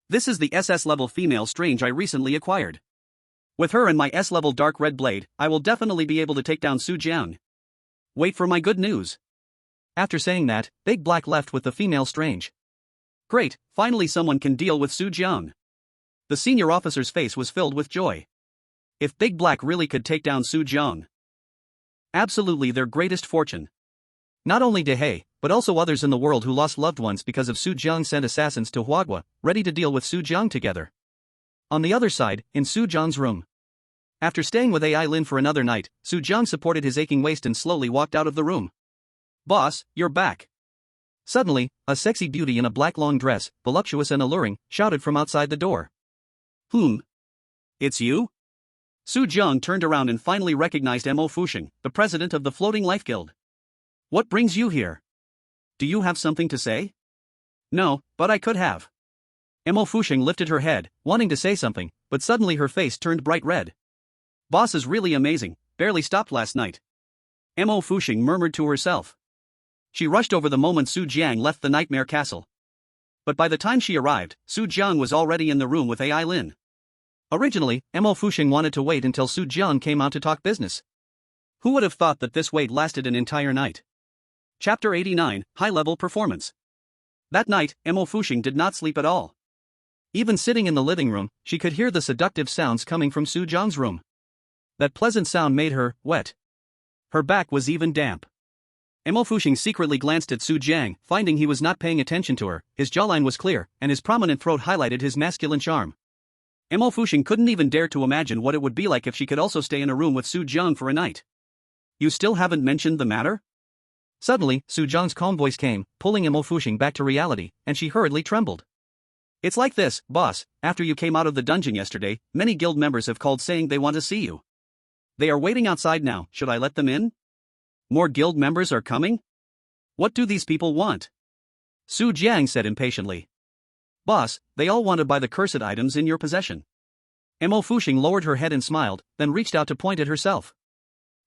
Speaker 1: This is the SS-level female strange I recently acquired. With her and my S-level dark red blade, I will definitely be able to take down Soo Jung. Wait for my good news." After saying that, Big Black left with the female strange. Great, finally someone can deal with Soo Jung. The senior officer's face was filled with joy. If Big Black really could take down Soo Jung, absolutely their greatest fortune. Not only Dehe, but also others in the world who lost loved ones because of Soo Jung sent assassins to Huagua, ready to deal with Soo Jung together. On the other side, in Soo Jung's room. After staying with Ai Lin for another night, Soo Jung supported his aching waist and slowly walked out of the room. "Boss, you're back." Suddenly, a sexy beauty in a black long dress, voluptuous and alluring, shouted from outside the door. It's you? Soo Jung turned around and finally recognized Mo Fusheng, the president of the Floating Life Guild. "What brings you here? Do you have something to say?" "No, but I could have." Mo Fusheng lifted her head, wanting to say something, but suddenly her face turned bright red. "Boss is really amazing, barely stopped last night." Mo Fusheng murmured to herself. She rushed over the moment Soo Jung left the nightmare castle. But by the time she arrived, Soo Jung was already in the room with Ai Lin. Originally, Mo Fusheng wanted to wait until Soo Jung came out to talk business. Who would have thought that this wait lasted an entire night? Chapter 89, High-Level Performance. That night, Mo Fusheng did not sleep at all. Even sitting in the living room, she could hear the seductive sounds coming from Soo Jung's room. That pleasant sound made her wet. Her back was even damp. Mo Fuxing secretly glanced at Su Jiang, finding he was not paying attention to her. His jawline was clear, and his prominent throat highlighted his masculine charm. Mo Fuxing couldn't even dare to imagine what it would be like if she could also stay in a room with Su Jiang for a night. You still haven't mentioned the matter? Suddenly, Su Jiang's calm voice came, pulling Mo Fuxing back to reality, and she hurriedly trembled. It's like this, boss. After you came out of the dungeon yesterday, many guild members have called saying they want to see you. They are waiting outside now. Should I let them in? More guild members are coming? What do these people want? Su Jiang said impatiently. Boss, they all want to buy the cursed items in your possession. Mo Fuxing lowered her head and smiled, then reached out to point at herself.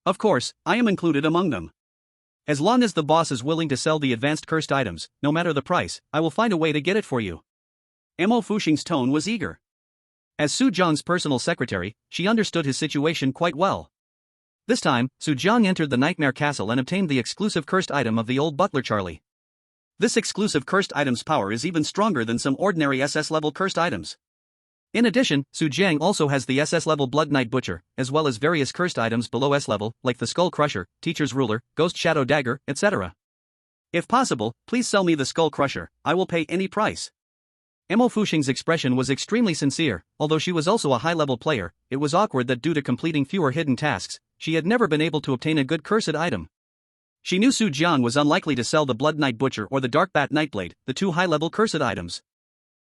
Speaker 1: Of course, I am included among them. As long as the boss is willing to sell the advanced cursed items, no matter the price, I will find a way to get it for you. Mo Fuxing's tone was eager. As Su Jiang's personal secretary, she understood his situation quite well. This time, Su Jiang entered the Nightmare Castle and obtained the exclusive cursed item of the old butler Charlie. This exclusive cursed item's power is even stronger than some ordinary SS level cursed items. In addition, Su Jiang also has the SS level Blood Knight Butcher, as well as various cursed items below S level, like the Skull Crusher, Teacher's Ruler, Ghost Shadow Dagger, etc. If possible, please sell me the Skull Crusher. I will pay any price. Mo Fuxing's expression was extremely sincere. Although she was also a high-level player, it was awkward that due to completing fewer hidden tasks, she had never been able to obtain a good cursed item. She knew Su Jiang was unlikely to sell the Blood Knight Butcher or the Dark Bat Nightblade, the two high-level cursed items.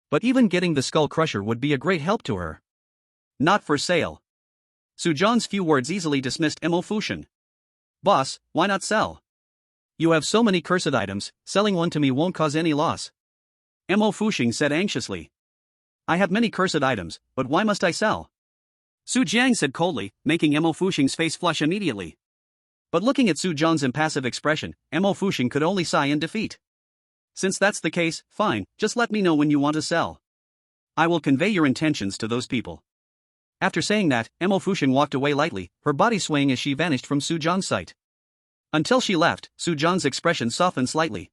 Speaker 1: But even getting the Skull Crusher would be a great help to her. Not for sale. Su Jiang's few words easily dismissed Mo Fuxing. Boss, why not sell? You have so many cursed items, selling one to me won't cause any loss. Mo Fuxing said anxiously. I have many cursed items, but why must I sell? Su Jiang said coldly, making Mo Fuxing's face flush immediately. But looking at Su Jiang's impassive expression, Mo Fuxing could only sigh in defeat. Since that's the case, fine, just let me know when you want to sell. I will convey your intentions to those people. After saying that, Mo Fuxing walked away lightly, her body swaying as she vanished from Su Jiang's sight. Until she left, Su Jiang's expression softened slightly.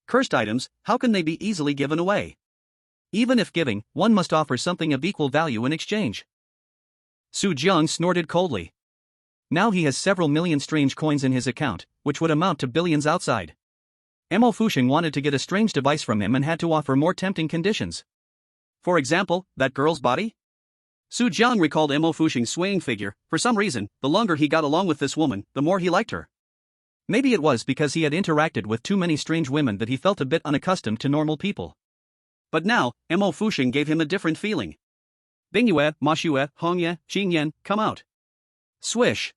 Speaker 1: Cursed items, how can they be easily given away? Even if giving, one must offer something of equal value in exchange. Su Jiang snorted coldly. Now he has several million strange coins in his account, which would amount to billions outside. Mo Fuxing wanted to get a strange device from him and had to offer more tempting conditions. For example, that girl's body? Su Jiang recalled Mo Fuxing's swaying figure. For some reason, the longer he got along with this woman, the more he liked her. Maybe it was because he had interacted with too many strange women that he felt a bit unaccustomed to normal people. But now, Mo Fuxing gave him a different feeling. Bingyue, Mashue, Hongye, Qingyan, come out. Swish.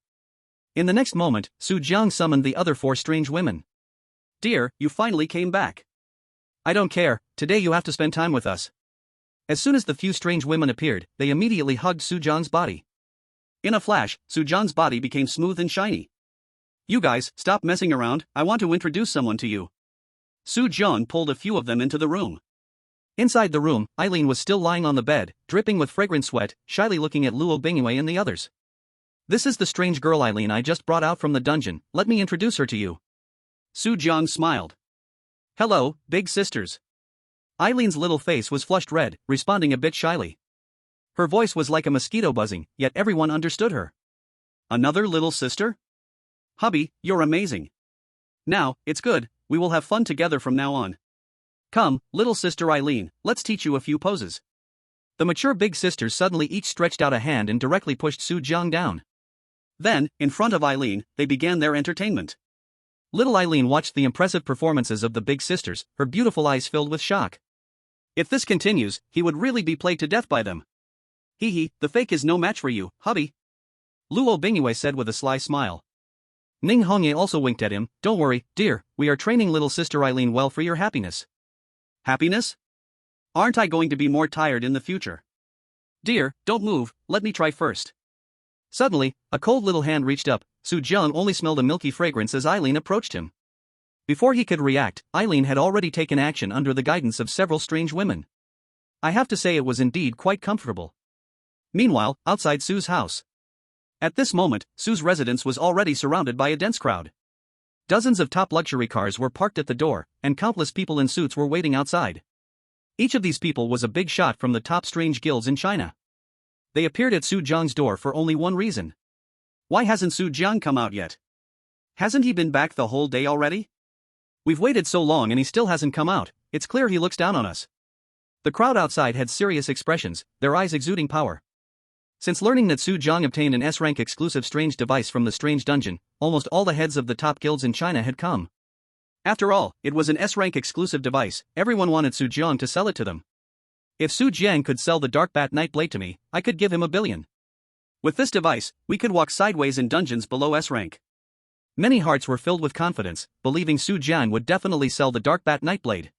Speaker 1: In the next moment, Su Jiang summoned the other four strange women. Dear, you finally came back. I don't care, today you have to spend time with us. As soon as the few strange women appeared, they immediately hugged Su Jiang's body. In a flash, Su Jiang's body became smooth and shiny. You guys, stop messing around, I want to introduce someone to you. Su Jiang pulled a few of them into the room. Inside the room, Eileen was still lying on the bed, dripping with fragrant sweat, shyly looking at Luo Bingyue and the others. This is the strange girl Eileen I just brought out from the dungeon, let me introduce her to you. Su Jiang smiled. Hello, big sisters. Eileen's little face was flushed red, responding a bit shyly. Her voice was like a mosquito buzzing, yet everyone understood her. Another little sister? Hubby, you're amazing. Now, it's good, we will have fun together from now on. Come, little sister Eileen, let's teach you a few poses. The mature big sisters suddenly each stretched out a hand and directly pushed Su Jiang down. Then, in front of Eileen, they began their entertainment. Little Eileen watched the impressive performances of the big sisters, her beautiful eyes filled with shock. If this continues, he would really be played to death by them. Hee hee, the fake is no match for you, hubby. Luo Bingyue said with a sly smile. Ning Hongye also winked at him, don't worry, dear, we are training little sister Eileen well for your happiness. Happiness? Aren't I going to be more tired in the future? Dear, don't move, let me try first. Suddenly, a cold little hand reached up, Su Jiang only smelled a milky fragrance as Eileen approached him. Before he could react, Eileen had already taken action under the guidance of several strange women. I have to say it was indeed quite comfortable. Meanwhile, outside Su's house. At this moment, Su's residence was already surrounded by a dense crowd. Dozens of top luxury cars were parked at the door, and countless people in suits were waiting outside. Each of these people was a big shot from the top strange guilds in China. They appeared at Su Jiang's door for only one reason. Why hasn't Su Jiang come out yet? Hasn't he been back the whole day already? We've waited so long and he still hasn't come out. It's clear he looks down on us. The crowd outside had serious expressions, their eyes exuding power. Since learning that Su Jiang obtained an S-rank exclusive strange device from the strange dungeon, almost all the heads of the top guilds in China had come. After all, it was an S-rank exclusive device. Everyone wanted Su Jiang to sell it to them. If Su Jiang could sell the Dark Bat Night Blade to me, I could give him $1 billion. With this device, we could walk sideways in dungeons below S-rank. Many hearts were filled with confidence, believing Su Jiang would definitely sell the Dark Bat Night Blade.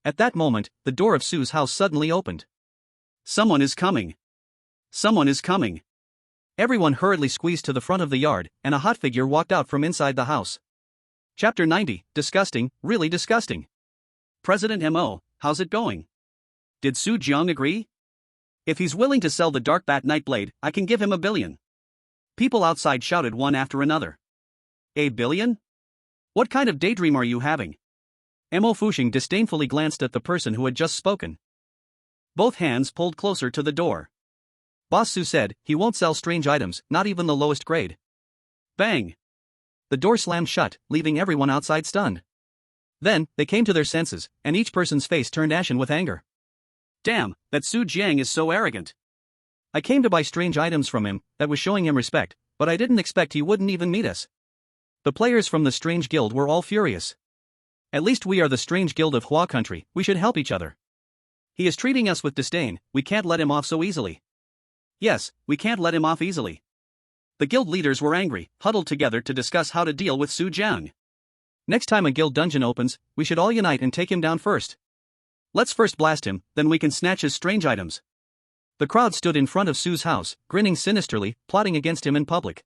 Speaker 1: At that moment, the door of Su's house suddenly opened. Someone is coming. Someone is coming. Everyone hurriedly squeezed to the front of the yard, and a hot figure walked out from inside the house. Chapter 90, Disgusting, Really Disgusting. President M.O., how's it going? Did Su Jiang agree? If he's willing to sell the Dark Bat Night Blade, I can give him $1 billion. People outside shouted one after another. $1 billion? What kind of daydream are you having? M.O. Fuxing disdainfully glanced at the person who had just spoken. Both hands pulled closer to the door. Boss Su said, he won't sell strange items, not even the lowest grade. Bang! The door slammed shut, leaving everyone outside stunned. Then, they came to their senses, and each person's face turned ashen with anger. Damn, that Su Jiang is so arrogant. I came to buy strange items from him, that was showing him respect, but I didn't expect he wouldn't even meet us. The players from the Strange Guild were all furious. At least we are the Strange Guild of Hua Country, we should help each other. He is treating us with disdain, we can't let him off so easily. Yes, we can't let him off easily. The guild leaders were angry, huddled together to discuss how to deal with Su Jiang. Next time a guild dungeon opens, we should all unite and take him down first. Let's first blast him, then we can snatch his strange items. The crowd stood in front of Su's house, grinning sinisterly, plotting against him in public.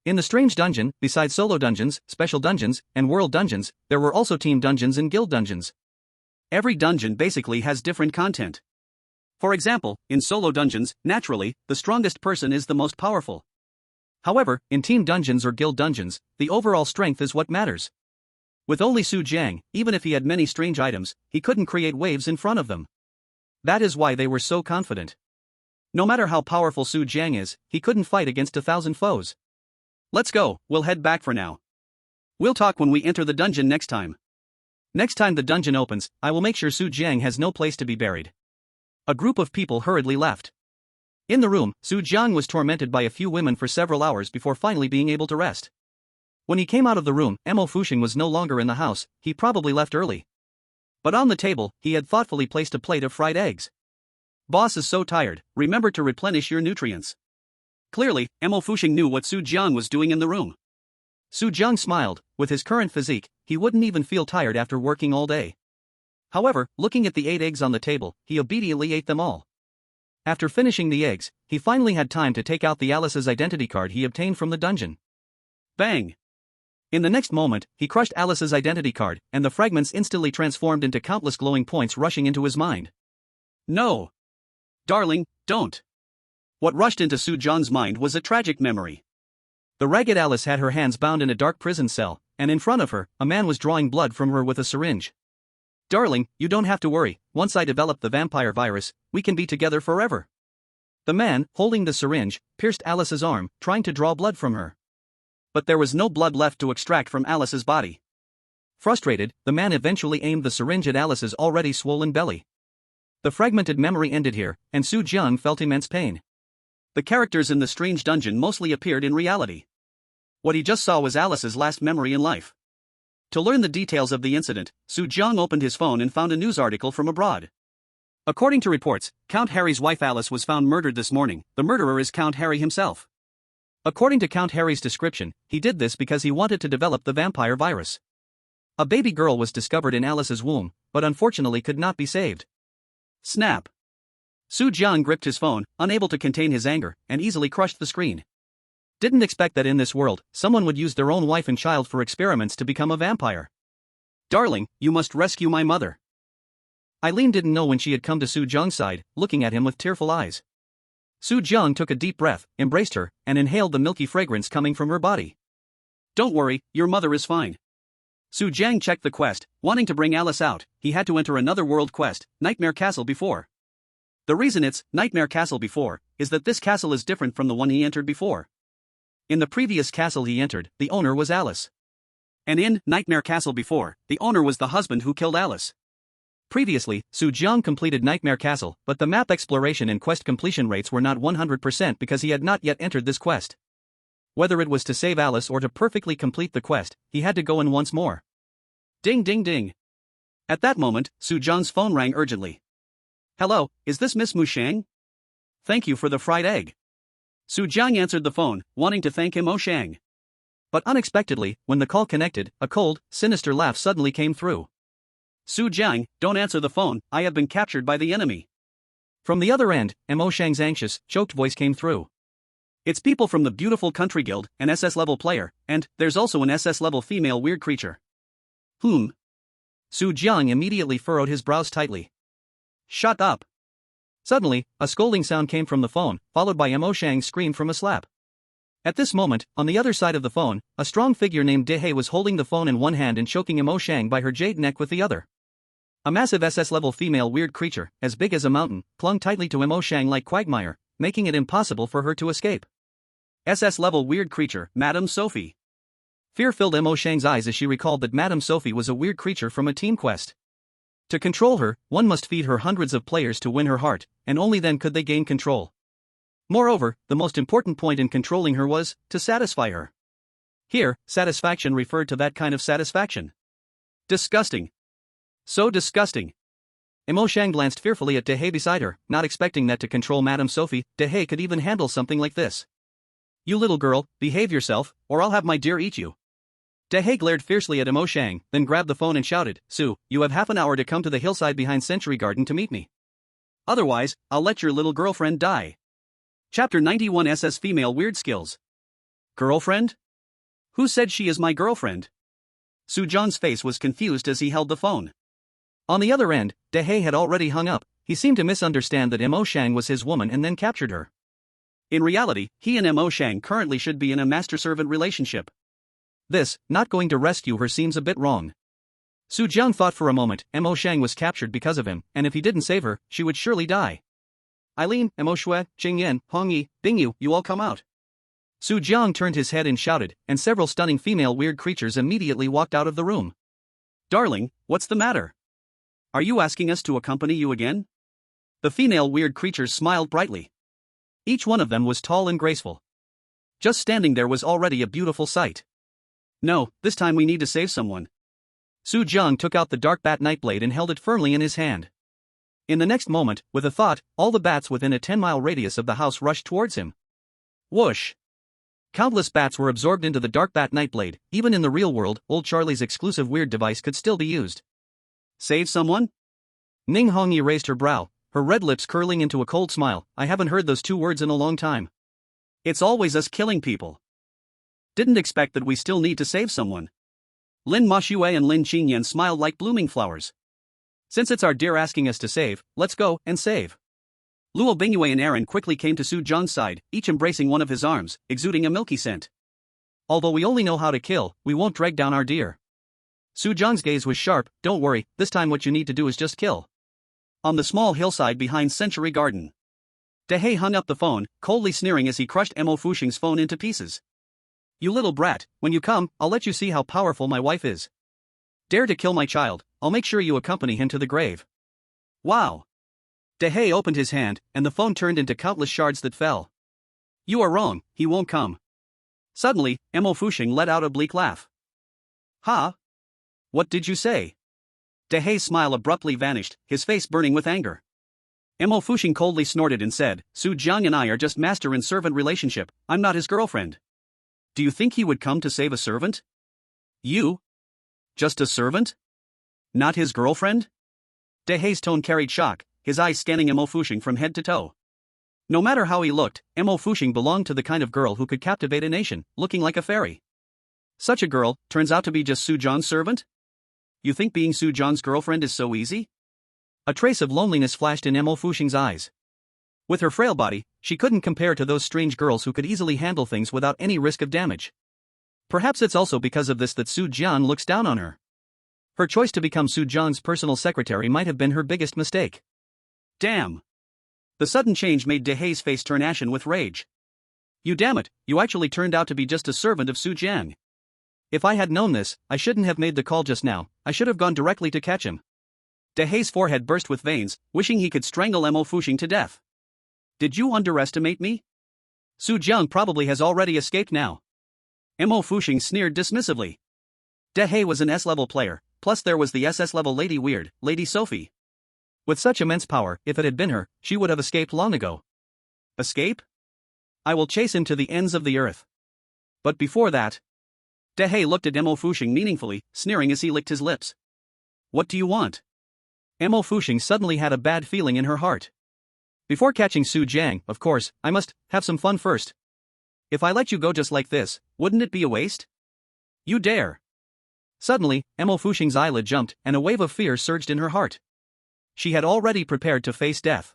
Speaker 1: In the strange dungeon, besides solo dungeons, special dungeons, and world dungeons, there were also team dungeons and guild dungeons. Every dungeon basically has different content. For example, in solo dungeons, naturally, the strongest person is the most powerful. However, in team dungeons or guild dungeons, the overall strength is what matters. With only Su Jiang, even if he had many strange items, he couldn't create waves in front of them. That is why they were so confident. No matter how powerful Su Jiang is, he couldn't fight against 1,000 foes. Let's go, we'll head back for now. We'll talk when we enter the dungeon next time. Next time the dungeon opens, I will make sure Su Jiang has no place to be buried. A group of people hurriedly left. In the room, Su Jiang was tormented by a few women for several hours before finally being able to rest. When he came out of the room, M.O. Fuxing was no longer in the house, he probably left early. But on the table, he had thoughtfully placed a plate of fried eggs. Boss is so tired, remember to replenish your nutrients. Clearly, M.O. Fuxing knew what Su Jiang was doing in the room. Su Jiang smiled, with his current physique, he wouldn't even feel tired after working all day. However, looking at the 8 eggs on the table, he obediently ate them all. After finishing the eggs, he finally had time to take out the Alice's identity card he obtained from the dungeon. Bang! In the next moment, he crushed Alice's identity card, and the fragments instantly transformed into countless glowing points rushing into his mind. No! Darling, don't! What rushed into Su Jiang's mind was a tragic memory. The ragged Alice had her hands bound in a dark prison cell, and in front of her, a man was drawing blood from her with a syringe. Darling, you don't have to worry, once I develop the vampire virus, we can be together forever. The man, holding the syringe, pierced Alice's arm, trying to draw blood from her. But there was no blood left to extract from Alice's body. Frustrated, the man eventually aimed the syringe at Alice's already swollen belly. The fragmented memory ended here, and Su Jiang felt immense pain. The characters in the strange dungeon mostly appeared in reality. What he just saw was Alice's last memory in life. To learn the details of the incident, Su Jiang opened his phone and found a news article from abroad. According to reports, Count Harry's wife Alice was found murdered this morning. The murderer is Count Harry himself. According to Count Harry's description, he did this because he wanted to develop the vampire virus. A baby girl was discovered in Alice's womb, but unfortunately could not be saved. Snap! Su Jiang gripped his phone, unable to contain his anger, and easily crushed the screen. Didn't expect that in this world, someone would use their own wife and child for experiments to become a vampire. Darling, you must rescue my mother. Eileen didn't know when she had come to Su Jiang's side, looking at him with tearful eyes. Su Jiang took a deep breath, embraced her, and inhaled the milky fragrance coming from her body. Don't worry, your mother is fine. Su Jiang checked the quest, wanting to bring Alice out. He had to enter another world quest, Nightmare Castle before. The reason it's Nightmare Castle before is that this castle is different from the one he entered before. In the previous castle he entered, the owner was Alice. And in Nightmare Castle before, the owner was the husband who killed Alice. Previously, Su Jiang completed Nightmare Castle, but the map exploration and quest completion rates were not 100% because he had not yet entered this quest. Whether it was to save Alice or to perfectly complete the quest, he had to go in once more. Ding ding ding. At that moment, Su Jiang's phone rang urgently. Hello, is this Miss Mu Shang? Thank you for the fried egg. Su Jiang answered the phone, wanting to thank him Shang. But unexpectedly, when the call connected, a cold, sinister laugh suddenly came through. Su Jiang, don't answer the phone, I have been captured by the enemy. From the other end, Shang's anxious, choked voice came through. It's people from the beautiful country guild, an SS level player, and there's also an SS level female weird creature. Su Jiang immediately furrowed his brows tightly. Shut up. Suddenly, a scolding sound came from the phone, followed by Shang's scream from a slap. At this moment, on the other side of the phone, a strong figure named Dehe was holding the phone in one hand and choking Shang by her jade neck with the other. A massive SS-level female weird creature, as big as a mountain, clung tightly to Shang like quagmire, making it impossible for her to escape. SS-level weird creature, Madame Sophie. Fear filled Shang's eyes as she recalled that Madame Sophie was a weird creature from a team quest. To control her, one must feed her hundreds of players to win her heart, and only then could they gain control. Moreover, the most important point in controlling her was to satisfy her. Here, satisfaction referred to that kind of satisfaction. Disgusting. So disgusting. Shang glanced fearfully at Dehe beside her, not expecting that to control Madame Sophie, Dehe could even handle something like this. You little girl, behave yourself, or I'll have my deer eat you. Dehe glared fiercely at Shang, then grabbed the phone and shouted, Su, you have half an hour to come to the hillside behind Century Garden to meet me. Otherwise, I'll let your little girlfriend die. Chapter 91 SS Female Weird Skills. Girlfriend? Who said she is my girlfriend? Su Jiang's face was confused as he held the phone. On the other end, Dehe had already hung up. He seemed to misunderstand that Shang was his woman and then captured her. In reality, he and Shang currently should be in a master-servant relationship. This, not going to rescue her seems a bit wrong. Su Jiang thought for a moment. Shang was captured because of him, and if he didn't save her, she would surely die. Eileen, Shui, Qingyan, Hongyi, Bingyu, you all come out. Su Jiang turned his head and shouted, and several stunning female weird creatures immediately walked out of the room. Darling, what's the matter? Are you asking us to accompany you again? The female weird creatures smiled brightly. Each one of them was tall and graceful. Just standing there was already a beautiful sight. No, this time we need to save someone. Su Jiang took out the dark bat nightblade and held it firmly in his hand. In the next moment, with a thought, all the bats within a 10-mile radius of the house rushed towards him. Whoosh! Countless bats were absorbed into the dark bat nightblade. Even in the real world, old Charlie's exclusive weird device could still be used. Save someone? Ning Hongyi raised her brow, her red lips curling into a cold smile. I haven't heard those two words in a long time. It's always us killing people. Didn't expect that we still need to save someone. Lin Mashue and Lin Qingyan smiled like blooming flowers. Since it's our dear asking us to save, let's go and save. Luo Bingyue and Aaron quickly came to Su Jiang's side, each embracing one of his arms, exuding a milky scent. Although we only know how to kill, we won't drag down our deer. Su Jiang's gaze was sharp. Don't worry, this time what you need to do is just kill. On the small hillside behind Century Garden. Dehe hung up the phone, coldly sneering as he crushed Mo Fuxing's phone into pieces. You little brat, when you come, I'll let you see how powerful my wife is. Dare to kill my child, I'll make sure you accompany him to the grave. Wow. Dehe opened his hand, and the phone turned into countless shards that fell. You are wrong, he won't come. Suddenly, Mo Fuxing let out a bleak laugh. Ha? What did you say? Dehe's smile abruptly vanished, his face burning with anger. Mo Fuxing coldly snorted and said, Su Jiang and I are just master and servant relationship, I'm not his girlfriend. Do you think he would come to save a servant? You? Just a servant? Not his girlfriend? Dehe's tone carried shock, his eyes scanning Mo Fuxing from head to toe. No matter how he looked, Mo Fuxing belonged to the kind of girl who could captivate a nation, looking like a fairy. Such a girl turns out to be just Su Jiang's servant? You think being Su Jiang's girlfriend is so easy? A trace of loneliness flashed in Mo Fuxing's eyes. With her frail body, she couldn't compare to those strange girls who could easily handle things without any risk of damage. Perhaps it's also because of this that Su Jiang looks down on her. Her choice to become Su Jiang's personal secretary might have been her biggest mistake. Damn! The sudden change made Dehe's face turn ashen with rage. You damn it, you actually turned out to be just a servant of Su Jiang. If I had known this, I shouldn't have made the call just now, I should have gone directly to catch him. Dehei's forehead burst with veins, wishing he could strangle Mo Fuxing to death. Did you underestimate me? Su Jiang probably has already escaped now. Mo Fuxing sneered dismissively. Dehei was an S-level player, plus there was the SS-level Lady Weird, Lady Sophie. With such immense power, if it had been her, she would have escaped long ago. Escape? I will chase him to the ends of the earth. But before that... Dehei looked at Mo Fuxing meaningfully, sneering as he licked his lips. What do you want? Mo Fuxing suddenly had a bad feeling in her heart. Before catching Su Jiang, of course, I must have some fun first. If I let you go just like this, wouldn't it be a waste? You dare. Suddenly, Mo Fuxing's eyelid jumped, and a wave of fear surged in her heart. She had already prepared to face death.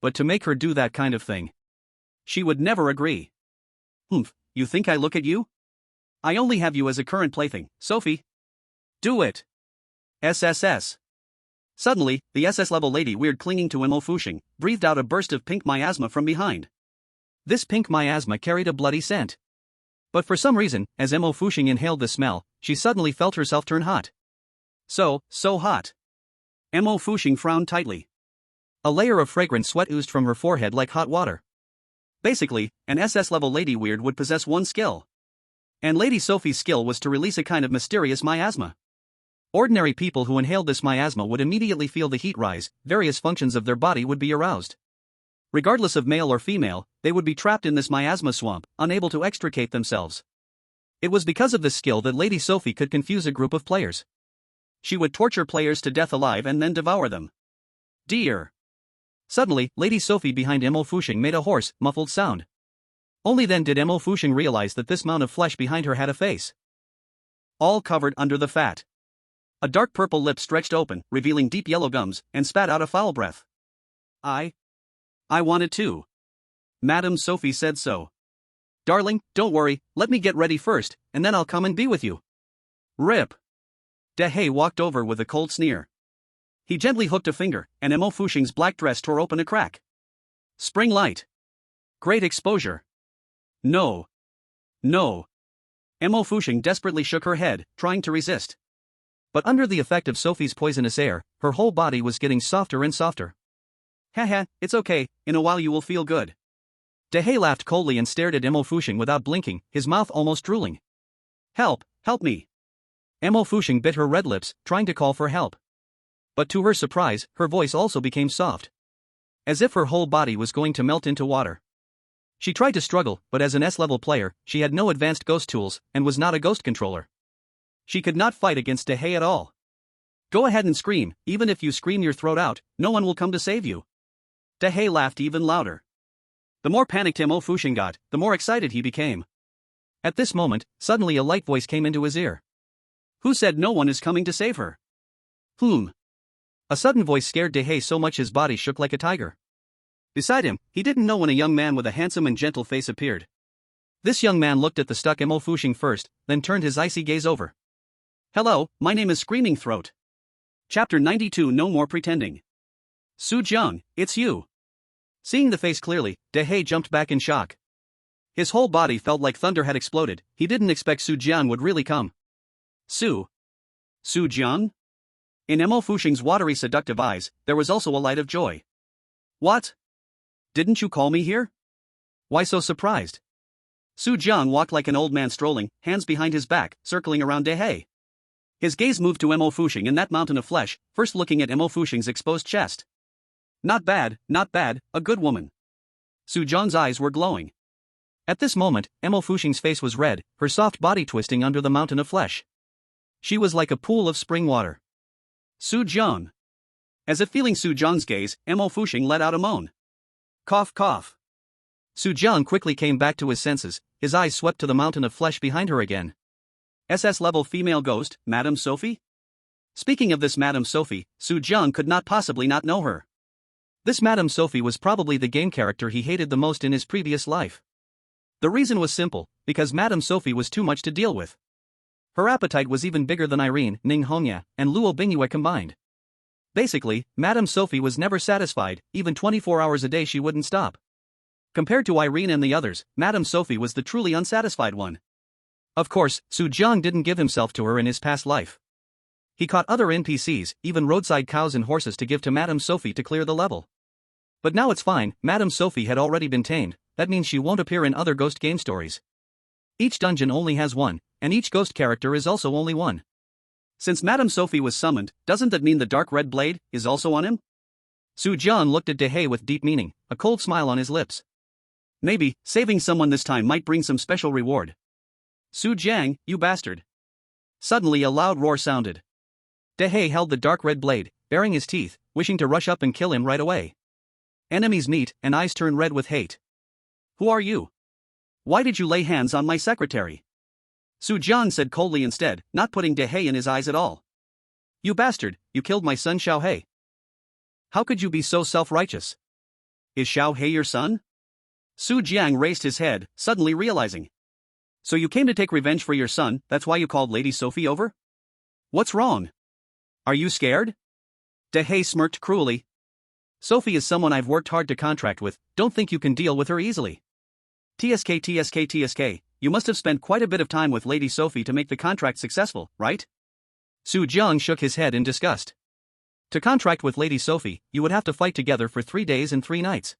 Speaker 1: But to make her do that kind of thing. She would never agree. Humph, you think I look at you? I only have you as a current plaything, Sophie. Do it. SSS. Suddenly, the SS-level Lady Weird clinging to Mo Fuxing, breathed out a burst of pink miasma from behind. This pink miasma carried a bloody scent. But for some reason, as Mo Fuxing inhaled the smell, she suddenly felt herself turn hot. So hot. Mo Fuxing frowned tightly. A layer of fragrant sweat oozed from her forehead like hot water. Basically, an SS-level Lady Weird would possess one skill. And Lady Sophie's skill was to release a kind of mysterious miasma. Ordinary people who inhaled this miasma would immediately feel the heat rise, various functions of their body would be aroused. Regardless of male or female, they would be trapped in this miasma swamp, unable to extricate themselves. It was because of this skill that Lady Sophie could confuse a group of players. She would torture players to death alive and then devour them. Dear. Suddenly, Lady Sophie behind Mo Fuxing made a hoarse, muffled sound. Only then did Mo Fuxing realize that this mound of flesh behind her had a face. All covered under the fat. A dark purple lip stretched open, revealing deep yellow gums, and spat out a foul breath. I want it too. Madam Sophie said so. Darling, don't worry, let me get ready first, and then I'll come and be with you. Rip. Dehei walked over with a cold sneer. He gently hooked a finger, and Mo Fuxing's black dress tore open a crack. Spring light. Great exposure. No. Mo Fuxing desperately shook her head, trying to resist. But under the effect of Sophie's poisonous air, her whole body was getting softer and softer. Haha, it's okay, in a while you will feel good. Dehei laughed coldly and stared at Mo Fuxing without blinking, his mouth almost drooling. Help me. Mo Fuxing bit her red lips, trying to call for help. But to her surprise, her voice also became soft. As if her whole body was going to melt into water. She tried to struggle, but as an S-level player, she had no advanced ghost tools, and was not a ghost controller. She could not fight against Dehei at all. Go ahead and scream, even if you scream your throat out, no one will come to save you. Dehei laughed even louder. The more panicked Mo Fuxing got, the more excited he became. At this moment, suddenly a light voice came into his ear. Who said no one is coming to save her? A sudden voice scared Dehei so much his body shook like a tiger. Beside him, he didn't know when a young man with a handsome and gentle face appeared. This young man looked at the stuck Mo Fuxing first, then turned his icy gaze over. Hello, my name is Screaming Throat. Chapter 92. No more pretending. Su Jiang, it's you. Seeing the face clearly, Dehei jumped back in shock. His whole body felt like thunder had exploded. He didn't expect Su Jiang would really come. Su Jiang? In Mo Fuxing's watery seductive eyes, there was also a light of joy. What? Didn't you call me here? Why so surprised? Su Jiang walked like an old man strolling, hands behind his back, circling around Dehei. His gaze moved to Mo Fuxing in that mountain of flesh, first looking at Mo Fuxing's exposed chest. Not bad, a good woman. Su Jiang's eyes were glowing. At this moment, Mo Fuxing's face was red, her soft body twisting under the mountain of flesh. She was like a pool of spring water. Su Jiang. As if feeling Su Jiang's gaze, Mo Fuxing let out a moan. Cough, cough. Su Jiang quickly came back to his senses, his eyes swept to the mountain of flesh behind her again. SS-level female ghost, Madam Sophie? Speaking of this Madam Sophie, Su Jiang could not possibly not know her. This Madam Sophie was probably the game character he hated the most in his previous life. The reason was simple, because Madam Sophie was too much to deal with. Her appetite was even bigger than Irene, Ning Hongya, and Luo Bingyue combined. Basically, Madam Sophie was never satisfied, even 24 hours a day she wouldn't stop. Compared to Irene and the others, Madame Sophie was the truly unsatisfied one. Of course, Su Jiang didn't give himself to her in his past life. He caught other NPCs, even roadside cows and horses to give to Madame Sophie to clear the level. But now it's fine, Madame Sophie had already been tamed, that means she won't appear in other ghost game stories. Each dungeon only has one, and each ghost character is also only one. Since Madame Sophie was summoned, doesn't that mean the dark red blade is also on him? Su Jiang looked at Dehe with deep meaning, a cold smile on his lips. Maybe, saving someone this time might bring some special reward. Su Jiang, you bastard. Suddenly a loud roar sounded. Dehe held the dark red blade, baring his teeth, wishing to rush up and kill him right away. Enemies meet, and eyes turn red with hate. Who are you? Why did you lay hands on my secretary? Su Jiang said coldly instead, not putting Dehe in his eyes at all. You bastard, you killed my son Xiaohe. How could you be so self-righteous? Is Xiaohe your son? Su Jiang raised his head, suddenly realizing. So you came to take revenge for your son, that's why you called Lady Sophie over? What's wrong? Are you scared? Dehe smirked cruelly. Sophie is someone I've worked hard to contract with, don't think you can deal with her easily. TSK, you must have spent quite a bit of time with Lady Sophie to make the contract successful, right? Su Jiang shook his head in disgust. To contract with Lady Sophie, you would have to fight together for 3 days and 3 nights.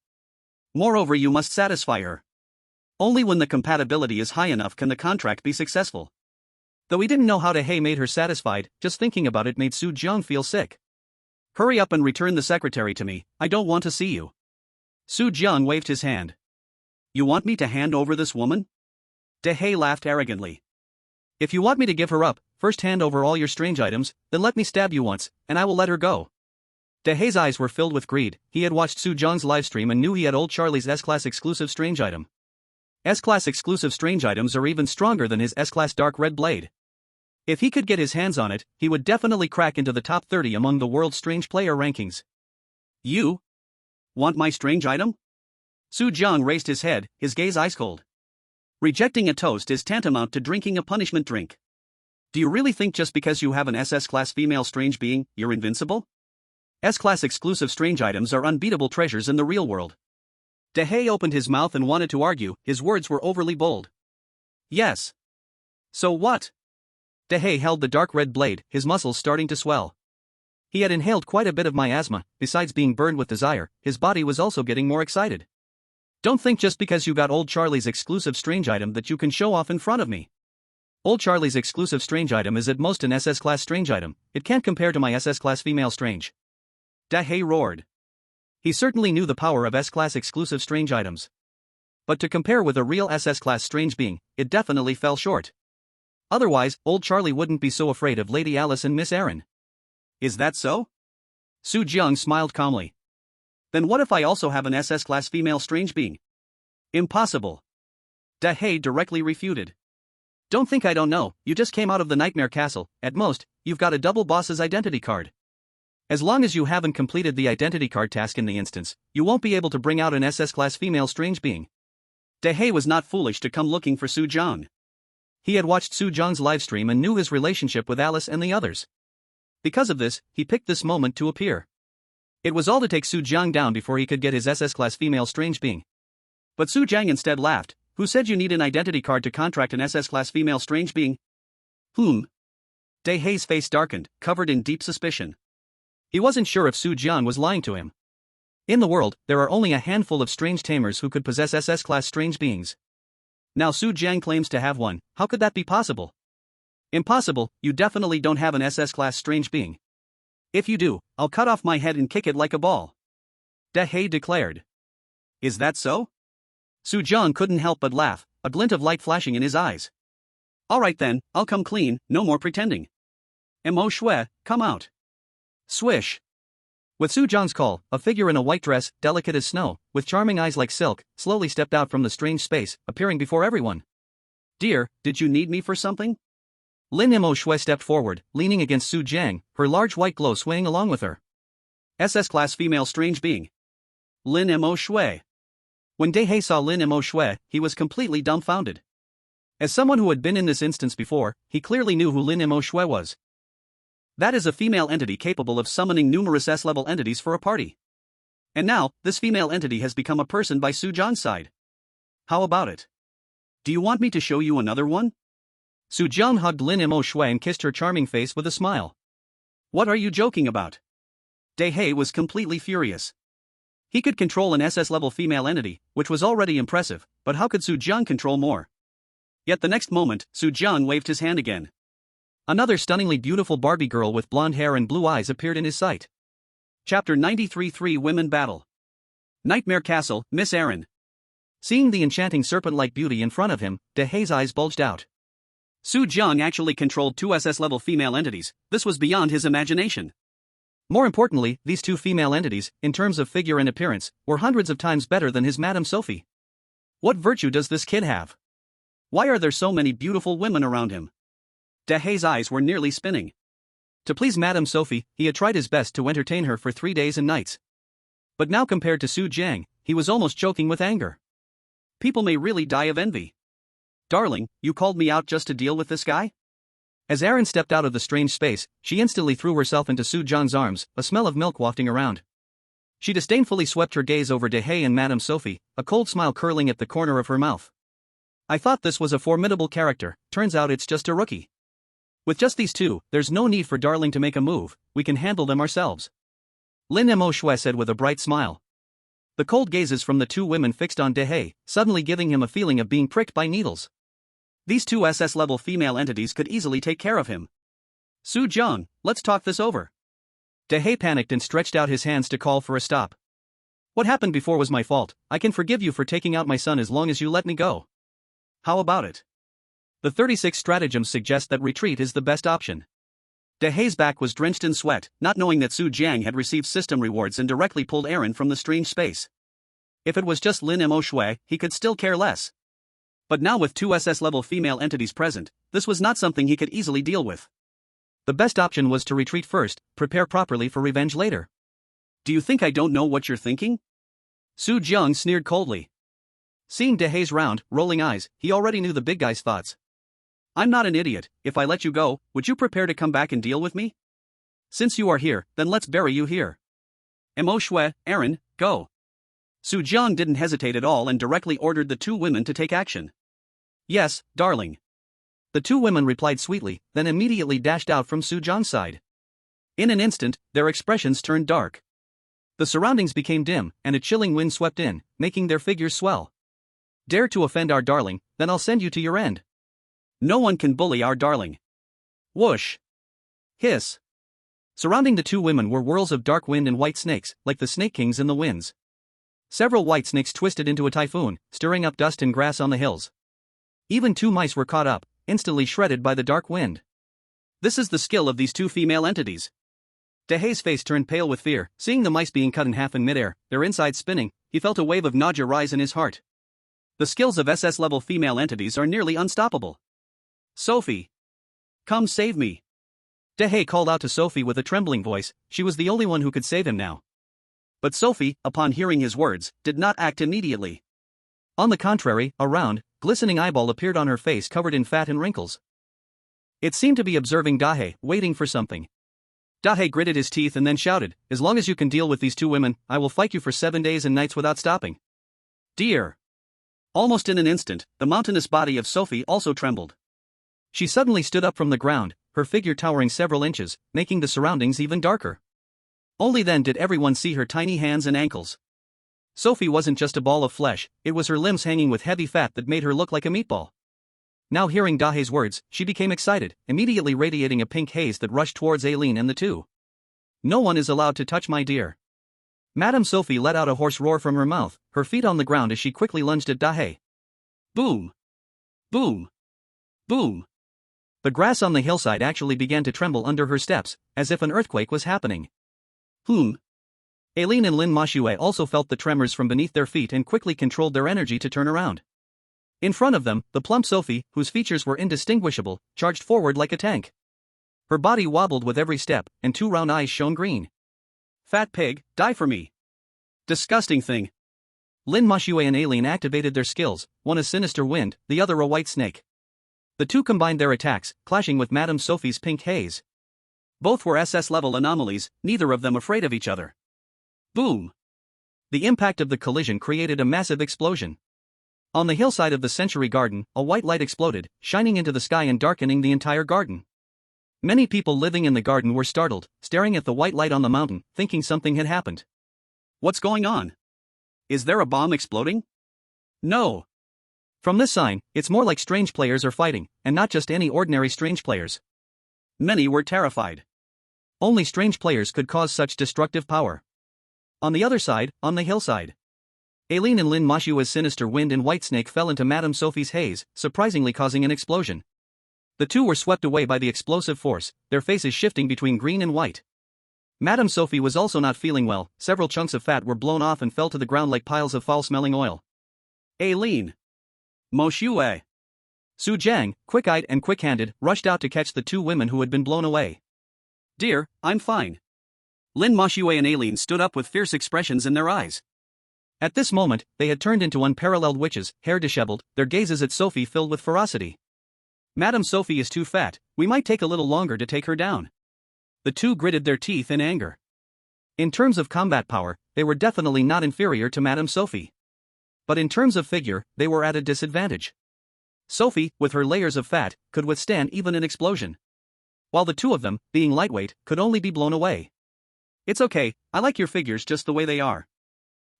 Speaker 1: Moreover, you must satisfy her. Only when the compatibility is high enough can the contract be successful. Though he didn't know how Dehe made her satisfied, just thinking about it made Su Jiang feel sick. Hurry up and return the secretary to me, I don't want to see you. Su Jiang waved his hand. You want me to hand over this woman? Dehe laughed arrogantly. If you want me to give her up, first hand over all your strange items, then let me stab you once, and I will let her go. Dehe's eyes were filled with greed, he had watched Su Jiang's livestream and knew he had old Charlie's S-Class exclusive strange item. S-Class exclusive strange items are even stronger than his S-Class dark red blade. If he could get his hands on it, he would definitely crack into the top 30 among the world's strange player rankings. You? Want my strange item? Su Jiang raised his head, his gaze ice cold. Rejecting a toast is tantamount to drinking a punishment drink. Do you really think just because you have an SS-Class female strange being, you're invincible? S-Class exclusive strange items are unbeatable treasures in the real world. Dehe opened his mouth and wanted to argue, his words were overly bold. Yes. So what? Dehe held the dark red blade, his muscles starting to swell. He had inhaled quite a bit of miasma, besides being burned with desire, his body was also getting more excited. Don't think just because you got old Charlie's exclusive strange item that you can show off in front of me. Old Charlie's exclusive strange item is at most an SS-Class strange item, it can't compare to my SS-Class female strange. Dehe roared. He certainly knew the power of S-Class exclusive strange items. But to compare with a real SS-Class strange being, it definitely fell short. Otherwise, old Charlie wouldn't be so afraid of Lady Alice and Miss Erin. Is that so? Su Jiang smiled calmly. Then what if I also have an SS-Class female strange being? Impossible. Dehe directly refuted. Don't think I don't know, you just came out of the Nightmare Castle, at most, you've got a double boss's identity card. As long as you haven't completed the identity card task in the instance, you won't be able to bring out an SS-Class female strange being. Dehe was not foolish to come looking for Su Jiang. He had watched Su Jiang's livestream and knew his relationship with Alice and the others. Because of this, he picked this moment to appear. It was all to take Su Jiang down before he could get his SS-Class female strange being. But Su Jiang instead laughed. Who said you need an identity card to contract an SS-Class female strange being? Dehe's face darkened, covered in deep suspicion. He wasn't sure if Su Jiang was lying to him. In the world, there are only a handful of strange tamers who could possess SS-Class strange beings. Now Su Jiang claims to have one, how could that be possible? Impossible, you definitely don't have an SS-Class strange being. If you do, I'll cut off my head and kick it like a ball. Dehe declared. Is that so? Su Jiang couldn't help but laugh, a glint of light flashing in his eyes. Alright then, I'll come clean, no more pretending. Mo Shui, come out. Swish. With Su Jiang's call, a figure in a white dress, delicate as snow, with charming eyes like silk, slowly stepped out from the strange space, appearing before everyone. Dear, did you need me for something? Lin Mo Shui stepped forward, leaning against Su Jiang, her large white glow swaying along with her. SS-Class female strange being. Lin Mo Shui. When Dehe saw Lin Mo Shui, he was completely dumbfounded. As someone who had been in this instance before, he clearly knew who Lin Mo Shui was. That is a female entity capable of summoning numerous S-level entities for a party. And now, this female entity has become a person by Su John's side. How about it? Do you want me to show you another one? Su Jiang hugged Lin Mo Shui and kissed her charming face with a smile. What are you joking about? Dahe was completely furious. He could control an SS-level female entity, which was already impressive, but how could Su Jiang control more? Yet the next moment, Su Jiang waved his hand again. Another stunningly beautiful Barbie girl with blonde hair and blue eyes appeared in his sight. Chapter 93 3 Women Battle. Nightmare Castle, Miss Erin. Seeing the enchanting serpent-like beauty in front of him, Dahe's eyes bulged out. Su Jiang actually controlled two SS-level female entities. This was beyond his imagination. More importantly, these two female entities, in terms of figure and appearance, were hundreds of times better than his Madame Sophie. What virtue does this kid have? Why are there so many beautiful women around him? Dahe's eyes were nearly spinning. To please Madame Sophie, he had tried his best to entertain her for 3 days and nights. But now compared to Su Jiang, he was almost choking with anger. People may really die of envy. Darling, you called me out just to deal with this guy? As Erin stepped out of the strange space, she instantly threw herself into Su Jiang's arms, a smell of milk wafting around. She disdainfully swept her gaze over Dahe and Madame Sophie, a cold smile curling at the corner of her mouth. I thought this was a formidable character, turns out it's just a rookie. With just these two, there's no need for Darling to make a move, we can handle them ourselves. Lin Mo Shui said with a bright smile. The cold gazes from the two women fixed on Dahe, suddenly giving him a feeling of being pricked by needles. These two SS-level female entities could easily take care of him. Su Jiang, let's talk this over. Dahe panicked and stretched out his hands to call for a stop. What happened before was my fault, I can forgive you for taking out my son as long as you let me go. How about it? The 36 stratagems suggest that retreat is the best option. Dahe's back was drenched in sweat, not knowing that Su Jiang had received system rewards and directly pulled Erin from the strange space. If it was just Lin Mo Shui, he could still care less. But now with two SS-level female entities present, this was not something he could easily deal with. The best option was to retreat first, prepare properly for revenge later. Do you think I don't know what you're thinking? Su Jiang sneered coldly. Seeing Dahe's round, rolling eyes, he already knew the big guy's thoughts. I'm not an idiot, if I let you go, would you prepare to come back and deal with me? Since you are here, then let's bury you here. Mo Shui, Erin, go. Su Jiang didn't hesitate at all and directly ordered the two women to take action. Yes, darling. The two women replied sweetly, then immediately dashed out from Su Jiang's side. In an instant, their expressions turned dark. The surroundings became dim, and a chilling wind swept in, making their figures swell. Dare to offend our darling, then I'll send you to your end. No one can bully our darling. Whoosh. Hiss. Surrounding the two women were whirls of dark wind and white snakes, like the snake kings in the winds. Several white snakes twisted into a typhoon, stirring up dust and grass on the hills. Even two mice were caught up, instantly shredded by the dark wind. This is the skill of these two female entities. Dahe's face turned pale with fear, seeing the mice being cut in half in midair, their insides spinning. He felt a wave of nausea rise in his heart. The skills of SS-level female entities are nearly unstoppable. Sophie! Come save me! Dahe called out to Sophie with a trembling voice. She was the only one who could save him now. But Sophie, upon hearing his words, did not act immediately. On the contrary, a round, glistening eyeball appeared on her face covered in fat and wrinkles. It seemed to be observing Dahe, waiting for something. Dahe gritted his teeth and then shouted, as long as you can deal with these two women, I will fight you for 7 days and nights without stopping. Dear! Almost in an instant, the mountainous body of Sophie also trembled. She suddenly stood up from the ground, her figure towering several inches, making the surroundings even darker. Only then did everyone see her tiny hands and ankles. Sophie wasn't just a ball of flesh, it was her limbs hanging with heavy fat that made her look like a meatball. Now hearing Dahe's words, she became excited, immediately radiating a pink haze that rushed towards Aileen and the two. No one is allowed to touch my dear. Madame Sophie let out a hoarse roar from her mouth, her feet on the ground as she quickly lunged at Dahe. Boom! Boom! Boom! The grass on the hillside actually began to tremble under her steps, as if an earthquake was happening. Aileen and Lin Mashue also felt the tremors from beneath their feet and quickly controlled their energy to turn around. In front of them, the plump Sophie, whose features were indistinguishable, charged forward like a tank. Her body wobbled with every step, and two round eyes shone green. Fat pig, die for me! Disgusting thing! Lin Mashue and Aileen activated their skills, one a sinister wind, the other a white snake. The two combined their attacks, clashing with Madame Sophie's pink haze. Both were SS-level anomalies, neither of them afraid of each other. Boom! The impact of the collision created a massive explosion. On the hillside of the Century Garden, a white light exploded, shining into the sky and darkening the entire garden. Many people living in the garden were startled, staring at the white light on the mountain, thinking something had happened. What's going on? Is there a bomb exploding? No. From this sign, it's more like strange players are fighting, and not just any ordinary strange players. Many were terrified. Only strange players could cause such destructive power. On the other side, on the hillside, Aileen and Lin Mashua's sinister wind and Whitesnake fell into Madame Sophie's haze, surprisingly causing an explosion. The two were swept away by the explosive force, their faces shifting between green and white. Madame Sophie was also not feeling well, several chunks of fat were blown off and fell to the ground like piles of foul-smelling oil. Aileen, Mo Shue, Su Jiang, quick-eyed and quick-handed, rushed out to catch the two women who had been blown away. Dear, I'm fine. Lin Mashue and Aileen stood up with fierce expressions in their eyes. At this moment, they had turned into unparalleled witches, hair disheveled, their gazes at Sophie filled with ferocity. Madame Sophie is too fat, we might take a little longer to take her down. The two gritted their teeth in anger. In terms of combat power, they were definitely not inferior to Madame Sophie. But in terms of figure, they were at a disadvantage. Sophie, with her layers of fat, could withstand even an explosion. While the two of them, being lightweight, could only be blown away. It's okay, I like your figures just the way they are.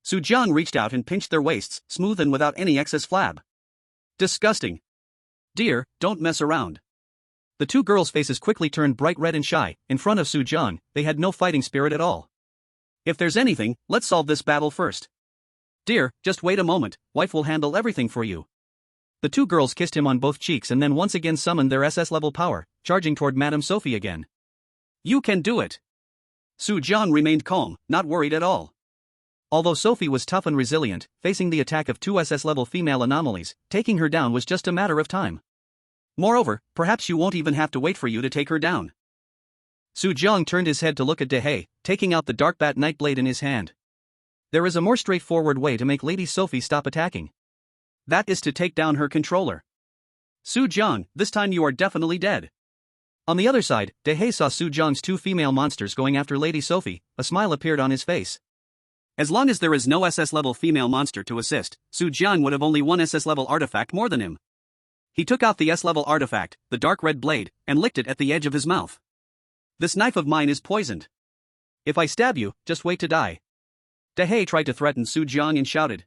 Speaker 1: Su Jiang reached out and pinched their waists, smooth and without any excess flab. Disgusting. Dear, don't mess around. The two girls' faces quickly turned bright red and shy. In front of Su Jiang, they had no fighting spirit at all. If there's anything, let's solve this battle first. Dear, just wait a moment, wife will handle everything for you. The two girls kissed him on both cheeks and then once again summoned their SS-level power, charging toward Madame Sophie again. You can do it. Su Jiang remained calm, not worried at all. Although Sophie was tough and resilient, facing the attack of two SS-level female anomalies, taking her down was just a matter of time. Moreover, perhaps you won't even have to wait for you to take her down. Su Jiang turned his head to look at Dehe, taking out the Dark Bat Nightblade in his hand. There is a more straightforward way to make Lady Sophie stop attacking. That is to take down her controller. Su Jiang, this time you are definitely dead. On the other side, Dehe saw Su Jiang's two female monsters going after Lady Sophie. A smile appeared on his face. As long as there is no SS-level female monster to assist, Su Jiang would have only one SS-level artifact more than him. He took out the S-level artifact, the dark red blade, and licked it at the edge of his mouth. This knife of mine is poisoned. If I stab you, just wait to die. Dehe tried to threaten Su Jiang and shouted.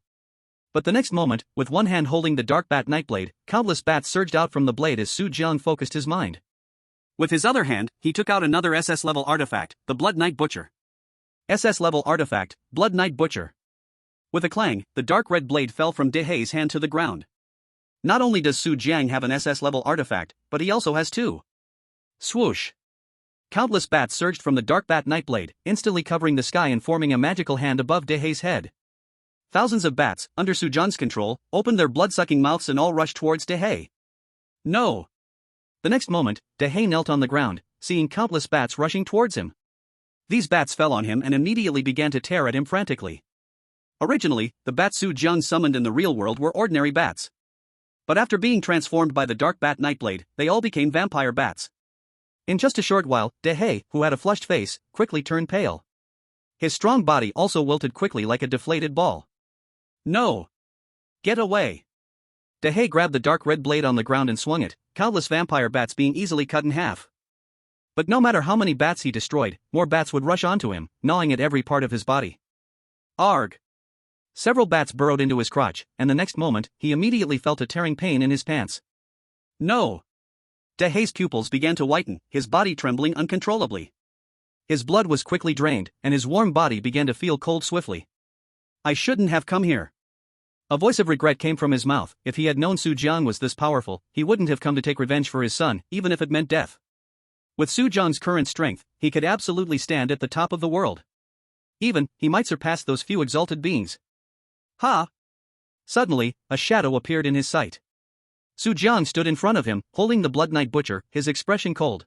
Speaker 1: But the next moment, with one hand holding the dark bat nightblade, countless bats surged out from the blade as Su Jiang focused his mind. With his other hand, he took out another SS-level artifact, the Blood Knight Butcher. SS-level artifact, Blood Knight Butcher. With a clang, the dark red blade fell from Dehe's hand to the ground. Not only does Su Jiang have an SS-level artifact, but he also has two. Swoosh. Countless bats surged from the dark bat nightblade, instantly covering the sky and forming a magical hand above Dehe's head. Thousands of bats, under Su Jiang's control, opened their blood-sucking mouths and all rushed towards Dehe. No. The next moment, Dehe knelt on the ground, seeing countless bats rushing towards him. These bats fell on him and immediately began to tear at him frantically. Originally, the bats Su Jiang summoned in the real world were ordinary bats. But after being transformed by the dark bat nightblade, they all became vampire bats. In just a short while, Dehe, who had a flushed face, quickly turned pale. His strong body also wilted quickly like a deflated ball. No! Get away! Dehe grabbed the dark red blade on the ground and swung it, countless vampire bats being easily cut in half. But no matter how many bats he destroyed, more bats would rush onto him, gnawing at every part of his body. Arg! Several bats burrowed into his crotch, and the next moment, he immediately felt a tearing pain in his pants. No! Dehe's pupils began to whiten, his body trembling uncontrollably. His blood was quickly drained, and his warm body began to feel cold swiftly. I shouldn't have come here. A voice of regret came from his mouth. If he had known Su Jiang was this powerful, he wouldn't have come to take revenge for his son, even if it meant death. With Su Jiang's current strength, he could absolutely stand at the top of the world. Even, he might surpass those few exalted beings. Ha! Suddenly, a shadow appeared in his sight. Su Jiang stood in front of him, holding the Blood Knight Butcher, his expression cold.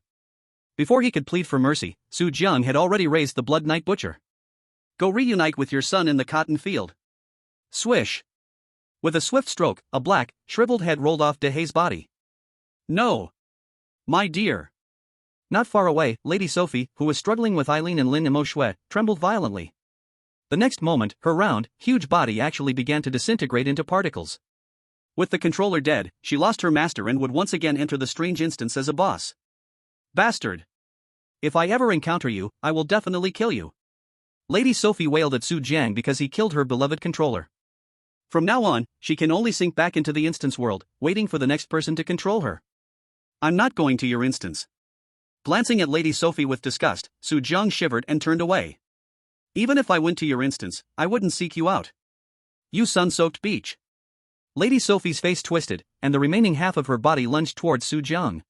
Speaker 1: Before he could plead for mercy, Su Jiang had already raised the Blood Knight Butcher. Go reunite with your son in the cotton field. Swish! With a swift stroke, a black, shriveled head rolled off Dehe's body. No! My dear! Not far away, Lady Sophie, who was struggling with Aileen and Lin Imo Shui, trembled violently. The next moment, her round, huge body actually began to disintegrate into particles. With the controller dead, she lost her master and would once again enter the strange instance as a boss. Bastard! If I ever encounter you, I will definitely kill you. Lady Sophie wailed at Su Jiang because he killed her beloved controller. From now on, she can only sink back into the instance world, waiting for the next person to control her. I'm not going to your instance. Glancing at Lady Sophie with disgust, Su Jiang shivered and turned away. Even if I went to your instance, I wouldn't seek you out. You sun-soaked beach. Lady Sophie's face twisted, and the remaining half of her body lunged towards Su Jiang.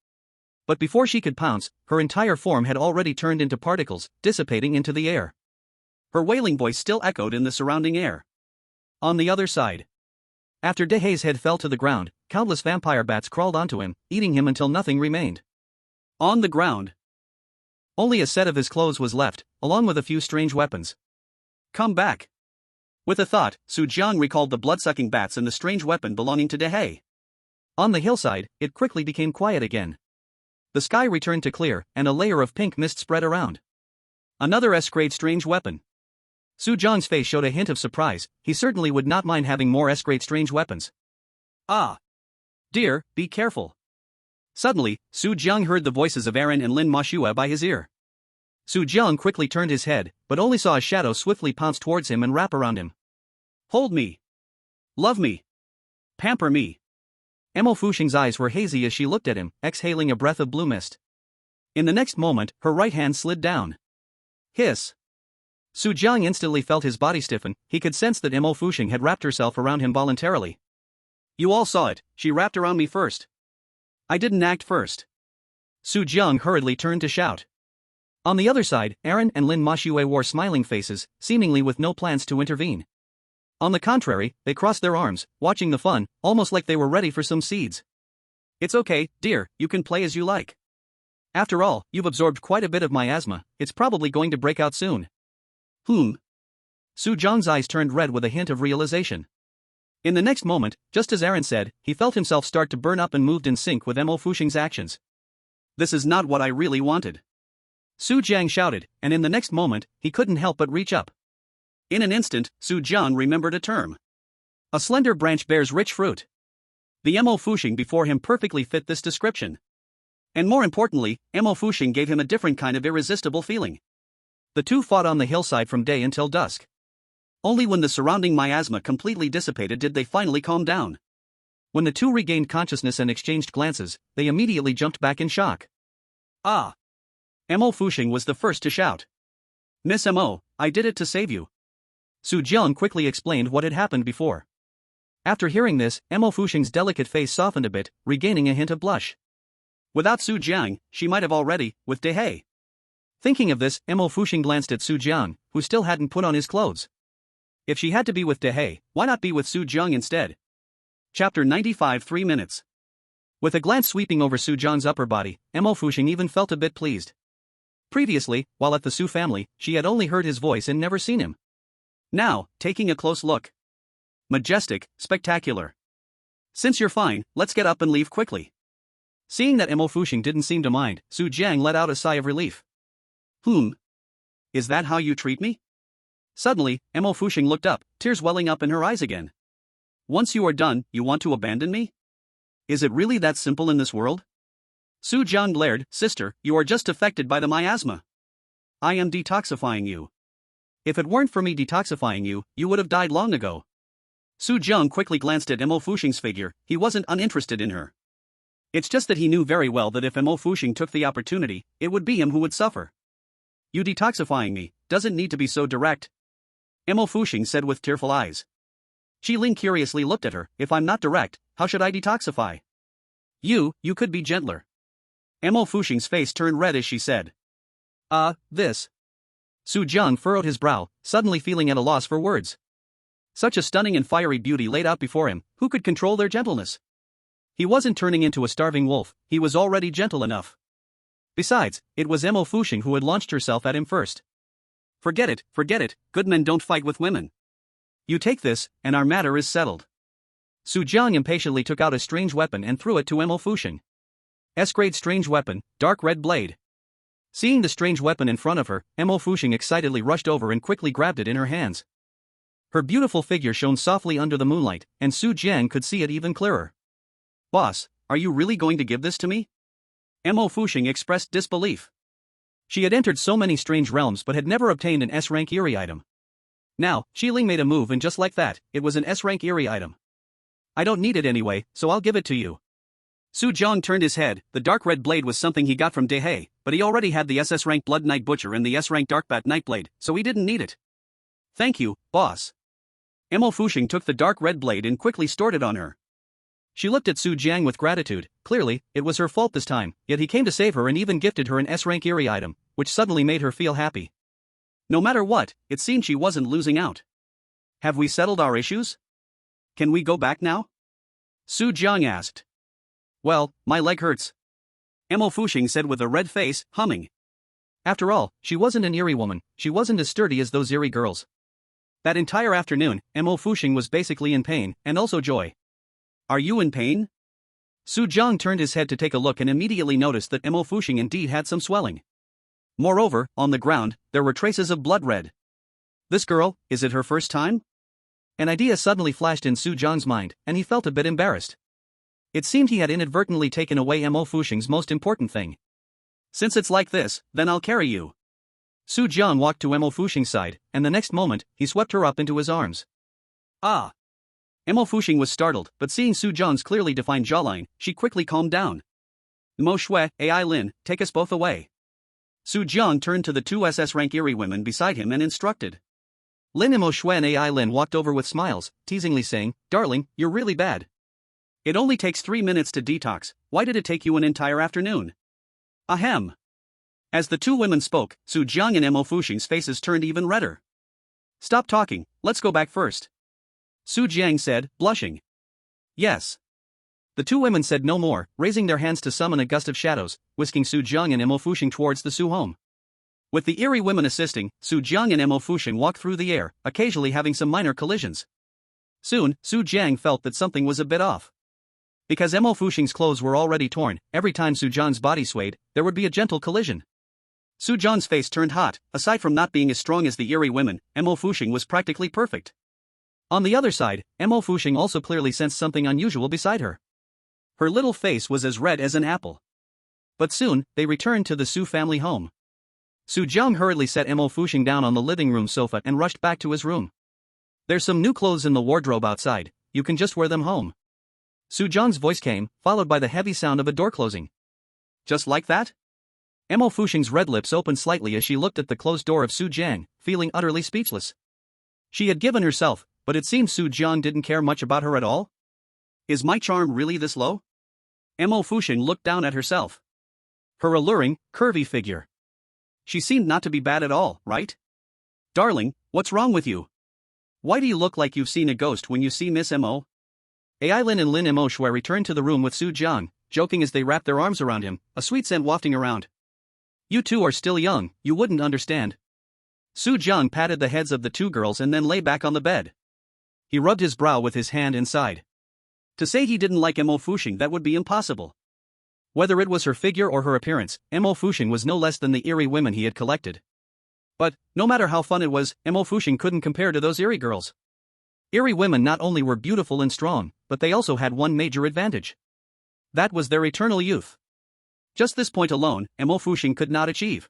Speaker 1: But before she could pounce, her entire form had already turned into particles, dissipating into the air. Her wailing voice still echoed in the surrounding air. On the other side. After Dehei's head fell to the ground, countless vampire bats crawled onto him, eating him until nothing remained. On the ground. Only a set of his clothes was left, along with a few strange weapons. Come back. With a thought, Su Jiang recalled the blood-sucking bats and the strange weapon belonging to Dehei. On the hillside, it quickly became quiet again. The sky returned to clear, and a layer of pink mist spread around. Another S-grade strange weapon. Su Jiang's face showed a hint of surprise. He certainly would not mind having more S-grade strange weapons. Ah! Dear, be careful. Suddenly, Su Jiang heard the voices of Aaron and Lin Manhwa by his ear. Su Jiang quickly turned his head, but only saw a shadow swiftly pounce towards him and wrap around him. Hold me. Love me. Pamper me. Mo Fuxing's eyes were hazy as she looked at him, exhaling a breath of blue mist. In the next moment, her right hand slid down. Hiss. Su Jiang instantly felt his body stiffen. He could sense that Mo Fuxing had wrapped herself around him voluntarily. You all saw it, she wrapped around me first. I didn't act first. Su Jiang hurriedly turned to shout. On the other side, Aaron and Lin Manhwa wore smiling faces, seemingly with no plans to intervene. On the contrary, they crossed their arms, watching the fun, almost like they were ready for some seeds. It's okay, dear, you can play as you like. After all, you've absorbed quite a bit of my asthma, it's probably going to break out soon. Su Jiang's eyes turned red with a hint of realization. In the next moment, just as Aaron said, he felt himself start to burn up and moved in sync with Mo Fuxing's actions. This is not what I really wanted. Su Jiang shouted, and in the next moment, he couldn't help but reach up. In an instant, Su Jiang remembered a term. A slender branch bears rich fruit. The Mo Fuxing before him perfectly fit this description. And more importantly, Mo Fuxing gave him a different kind of irresistible feeling. The two fought on the hillside from day until dusk. Only when the surrounding miasma completely dissipated did they finally calm down. When the two regained consciousness and exchanged glances, they immediately jumped back in shock. Ah! Mo Fuxing was the first to shout. Miss Mo, I did it to save you. Su Jiang quickly explained what had happened before. After hearing this, Mo Fuxing's delicate face softened a bit, regaining a hint of blush. Without Su Jiang, she might have already, with Dehei. Thinking of this, Mo Fuxing glanced at Su Jiang, who still hadn't put on his clothes. If she had to be with Dehei, why not be with Su Jiang instead? Chapter 95 3 minutes. With a glance sweeping over Su Jiang's upper body, Mo Fuxing even felt a bit pleased. Previously, while at the Su family, she had only heard his voice and never seen him. Now, taking a close look. Majestic, spectacular. Since you're fine, let's get up and leave quickly. Seeing that Mo Fuxing didn't seem to mind, Su Jiang let out a sigh of relief. Is that how you treat me? Suddenly, Mo Fuxing looked up, tears welling up in her eyes again. Once you are done, you want to abandon me? Is it really that simple in this world? Su Jiang glared, Sister, you are just affected by the miasma. I am detoxifying you. If it weren't for me detoxifying you, you would have died long ago. Su Jiang quickly glanced at Mo Fuxing's figure. He wasn't uninterested in her. It's just that he knew very well that if Mo Fuxing took the opportunity, it would be him who would suffer. You detoxifying me doesn't need to be so direct. Mo Fuxing said with tearful eyes. Qi Ling curiously looked at her. If I'm not direct, how should I detoxify? You could be gentler. Mo Fuxing's face turned red as she said. This. Su Jiang furrowed his brow, suddenly feeling at a loss for words. Such a stunning and fiery beauty laid out before him, who could control their gentleness? He wasn't turning into a starving wolf, he was already gentle enough. Besides, it was Mo Fuxing who had launched herself at him first. Forget it, good men don't fight with women. You take this, and our matter is settled. Su Jiang impatiently took out a strange weapon and threw it to Mo Fuxing. S-grade strange weapon, dark red blade. Seeing the strange weapon in front of her, Mo Fuxing excitedly rushed over and quickly grabbed it in her hands. Her beautiful figure shone softly under the moonlight, and Su Jiang could see it even clearer. "Boss, are you really going to give this to me?" Mo Fuxing expressed disbelief. She had entered so many strange realms but had never obtained an S-rank eerie item. Now, Xiling made a move and just like that, it was an S-rank eerie item. "I don't need it anyway, so I'll give it to you." Su Jiang turned his head. The dark red blade was something he got from Dehe, but he already had the SS rank Blood Knight Butcher and the S rank Darkbat Nightblade, so he didn't need it. "Thank you, boss." Mo Fuxing took the dark red blade and quickly stored it on her. She looked at Su Jiang with gratitude. Clearly, it was her fault this time, yet he came to save her and even gifted her an S-rank eerie item, which suddenly made her feel happy. No matter what, it seemed she wasn't losing out. "Have we settled our issues? Can we go back now?" Su Jiang asked. "Well, my leg hurts," Mo Fuxing said with a red face, humming. After all, she wasn't an eerie woman, she wasn't as sturdy as those eerie girls. That entire afternoon, Mo Fuxing was basically in pain, and also joy. "Are you in pain?" Su Jiang turned his head to take a look and immediately noticed that Mo Fuxing indeed had some swelling. Moreover, on the ground, there were traces of blood red. This girl, is it her first time? An idea suddenly flashed in Su Jiang's mind, and he felt a bit embarrassed. It seemed he had inadvertently taken away Mo Fuxing's most important thing. "Since it's like this, then I'll carry you." Su Jiang walked to Mo Fuxing's side, and the next moment, he swept her up into his arms. "Ah!" Mo Fuxing was startled, but seeing Su Jiang's clearly defined jawline, she quickly calmed down. "Mo Shui, Ai Lin, take us both away." Su Jiang turned to the two SS rank eerie women beside him and instructed. Lin and Mo Shui and Ai Lin walked over with smiles, teasingly saying, "Darling, you're really bad. It only takes 3 minutes to detox, why did it take you an entire afternoon?" Ahem. As the two women spoke, Su Jiang and Mo Fuxing's faces turned even redder. "Stop talking, let's go back first," Su Jiang said, blushing. "Yes." The two women said no more, raising their hands to summon a gust of shadows, whisking Su Jiang and Mo Fuxing towards the Su home. With the eerie women assisting, Su Jiang and Mo Fuxing walked through the air, occasionally having some minor collisions. Soon, Su Jiang felt that something was a bit off. Because Mo Fuxing's clothes were already torn, every time Su Jiang's body swayed, there would be a gentle collision. Su Jiang's face turned hot. Aside from not being as strong as the eerie women, Mo Fuxing was practically perfect. On the other side, Mo Fuxing also clearly sensed something unusual beside her. Her little face was as red as an apple. But soon, they returned to the Su family home. Su Jiang hurriedly set Mo Fuxing down on the living room sofa and rushed back to his room. "There's some new clothes in the wardrobe outside, you can just wear them home." Su Jiang's voice came, followed by the heavy sound of a door closing. "Just like that?" Mo Fuxing's red lips opened slightly as she looked at the closed door of Su Jiang, feeling utterly speechless. She had given herself, but it seemed Su Jiang didn't care much about her at all. "Is my charm really this low?" Mo Fuxing looked down at herself. Her alluring, curvy figure. She seemed not to be bad at all, right? "Darling, what's wrong with you? Why do you look like you've seen a ghost when you see Miss Mo?" Ai Lin and Lin Mo Shui returned to the room with Su Jiang, joking as they wrapped their arms around him, a sweet scent wafting around. "You two are still young, you wouldn't understand." Su Jiang patted the heads of the two girls and then lay back on the bed. He rubbed his brow with his hand and sighed. To say he didn't like Mo Fuxing, that would be impossible. Whether it was her figure or her appearance, Mo Fuxing was no less than the eerie women he had collected. But, no matter how fun it was, Mo Fuxing couldn't compare to those eerie girls. Eerie women not only were beautiful and strong, but they also had one major advantage. That was their eternal youth. Just this point alone, Mo Fuxing could not achieve.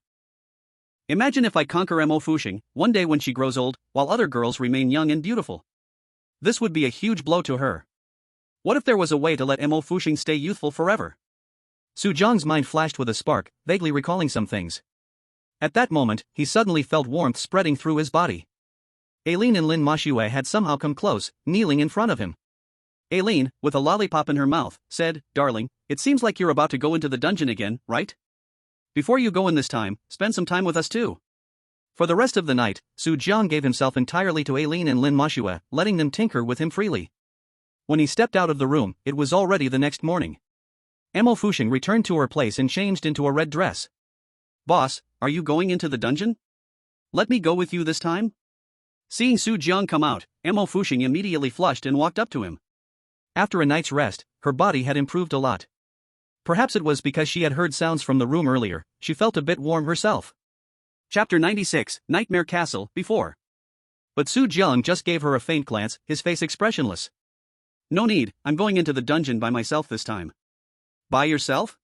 Speaker 1: Imagine if I conquer Mo Fuxing, one day when she grows old, while other girls remain young and beautiful. This would be a huge blow to her. What if there was a way to let Mo Fuxing stay youthful forever? Su Jiang's mind flashed with a spark, vaguely recalling some things. At that moment, he suddenly felt warmth spreading through his body. Aileen and Lin Mashue had somehow come close, kneeling in front of him. Aileen, with a lollipop in her mouth, said, "Darling, it seems like you're about to go into the dungeon again, right? Before you go in this time, spend some time with us too." For the rest of the night, Su Jiang gave himself entirely to Aileen and Lin Mashue, letting them tinker with him freely. When he stepped out of the room, it was already the next morning. Mo Fuxing returned to her place and changed into a red dress. "Boss, are you going into the dungeon? Let me go with you this time?" Seeing Su Jiang come out, Mo Fuxing immediately flushed and walked up to him. After a night's rest, her body had improved a lot. Perhaps it was because she had heard sounds from the room earlier, she felt a bit warm herself. Chapter 96, Nightmare Castle, Before. But Su Jiang just gave her a faint glance, his face expressionless. No need, I'm going into the dungeon by myself this time. By yourself?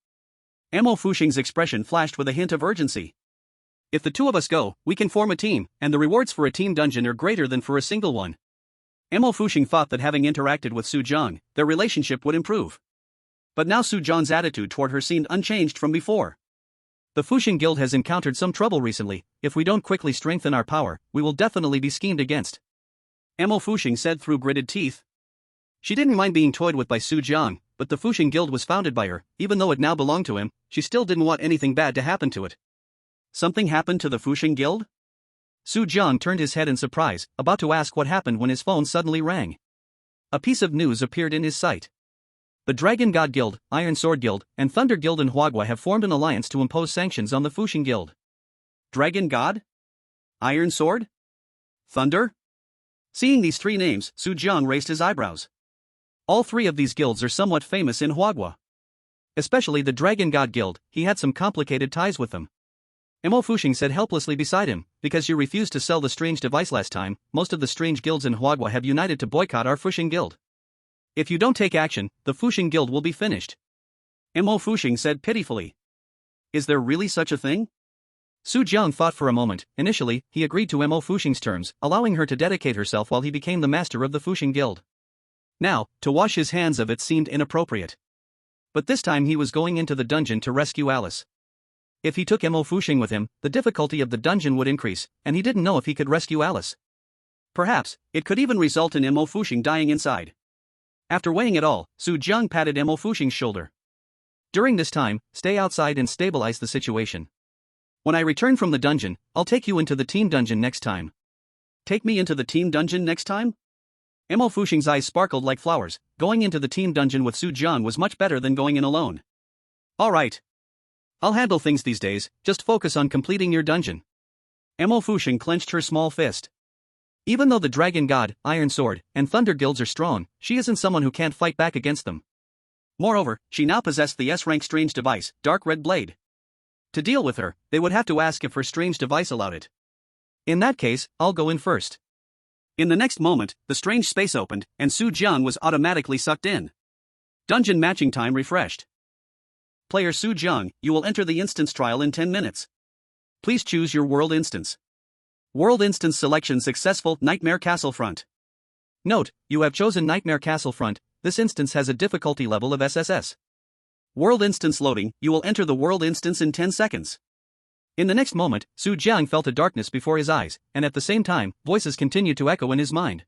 Speaker 1: Mo Fuxing's expression flashed with a hint of urgency. If the two of us go, we can form a team, and the rewards for a team dungeon are greater than for a single one. Mo Fuxing thought that having interacted with Su Jiang, their relationship would improve. But now Su Jiang's attitude toward her seemed unchanged from before. The Fuxing Guild has encountered some trouble recently. If we don't quickly strengthen our power, we will definitely be schemed against. Mo Fuxing said through gritted teeth. She didn't mind being toyed with by Su Jiang, but the Fuxing Guild was founded by her. Even though it now belonged to him, she still didn't want anything bad to happen to it. Something happened to the Fuxing Guild? Su Jiang turned his head in surprise, about to ask what happened when his phone suddenly rang. A piece of news appeared in his sight. The Dragon God Guild, Iron Sword Guild, and Thunder Guild in Huagua have formed an alliance to impose sanctions on the Fuxing Guild. Dragon God? Iron Sword? Thunder? Seeing these three names, Su Jiang raised his eyebrows. All three of these guilds are somewhat famous in Huagua. Especially the Dragon God Guild, he had some complicated ties with them. Mo Fuxing said helplessly beside him, because you refused to sell the strange device last time, most of the strange guilds in Huagua have united to boycott our Fuxing Guild. If you don't take action, the Fuxing Guild will be finished. Mo Fuxing said pitifully. Is there really such a thing? Su Jiang thought for a moment. Initially, he agreed to Mo Fuxing's terms, allowing her to dedicate herself while he became the master of the Fuxing Guild. Now, to wash his hands of it seemed inappropriate. But this time he was going into the dungeon to rescue Alice. If he took Mo Fuxing with him, the difficulty of the dungeon would increase, and he didn't know if he could rescue Alice. Perhaps, it could even result in Mo Fuxing dying inside. After weighing it all, Su Jiang patted Mo Fuxing's shoulder. During this time, stay outside and stabilize the situation. When I return from the dungeon, I'll take you into the team dungeon next time. Take me into the team dungeon next time? Mo Fuxing's eyes sparkled like flowers. Going into the team dungeon with Su Jiang was much better than going in alone. Alright. I'll handle things these days, just focus on completing your dungeon. Mo Fuxing clenched her small fist. Even though the Dragon God, Iron Sword, and Thunder Guilds are strong, she isn't someone who can't fight back against them. Moreover, she now possessed the S-rank strange device, Dark Red Blade. To deal with her, they would have to ask if her strange device allowed it. In that case, I'll go in first. In the next moment, the strange space opened, and Su Jiang was automatically sucked in. Dungeon matching time refreshed. Player Su Jiang, you will enter the instance trial in 10 minutes. Please choose your world instance. World instance selection successful. Nightmare Castle Front. Note, you have chosen Nightmare Castle Front. This instance has a difficulty level of SSS. World instance loading. You will enter the world instance in 10 seconds. In the next moment, Su Jiang felt a darkness before his eyes, and at the same time, voices continued to echo in his mind.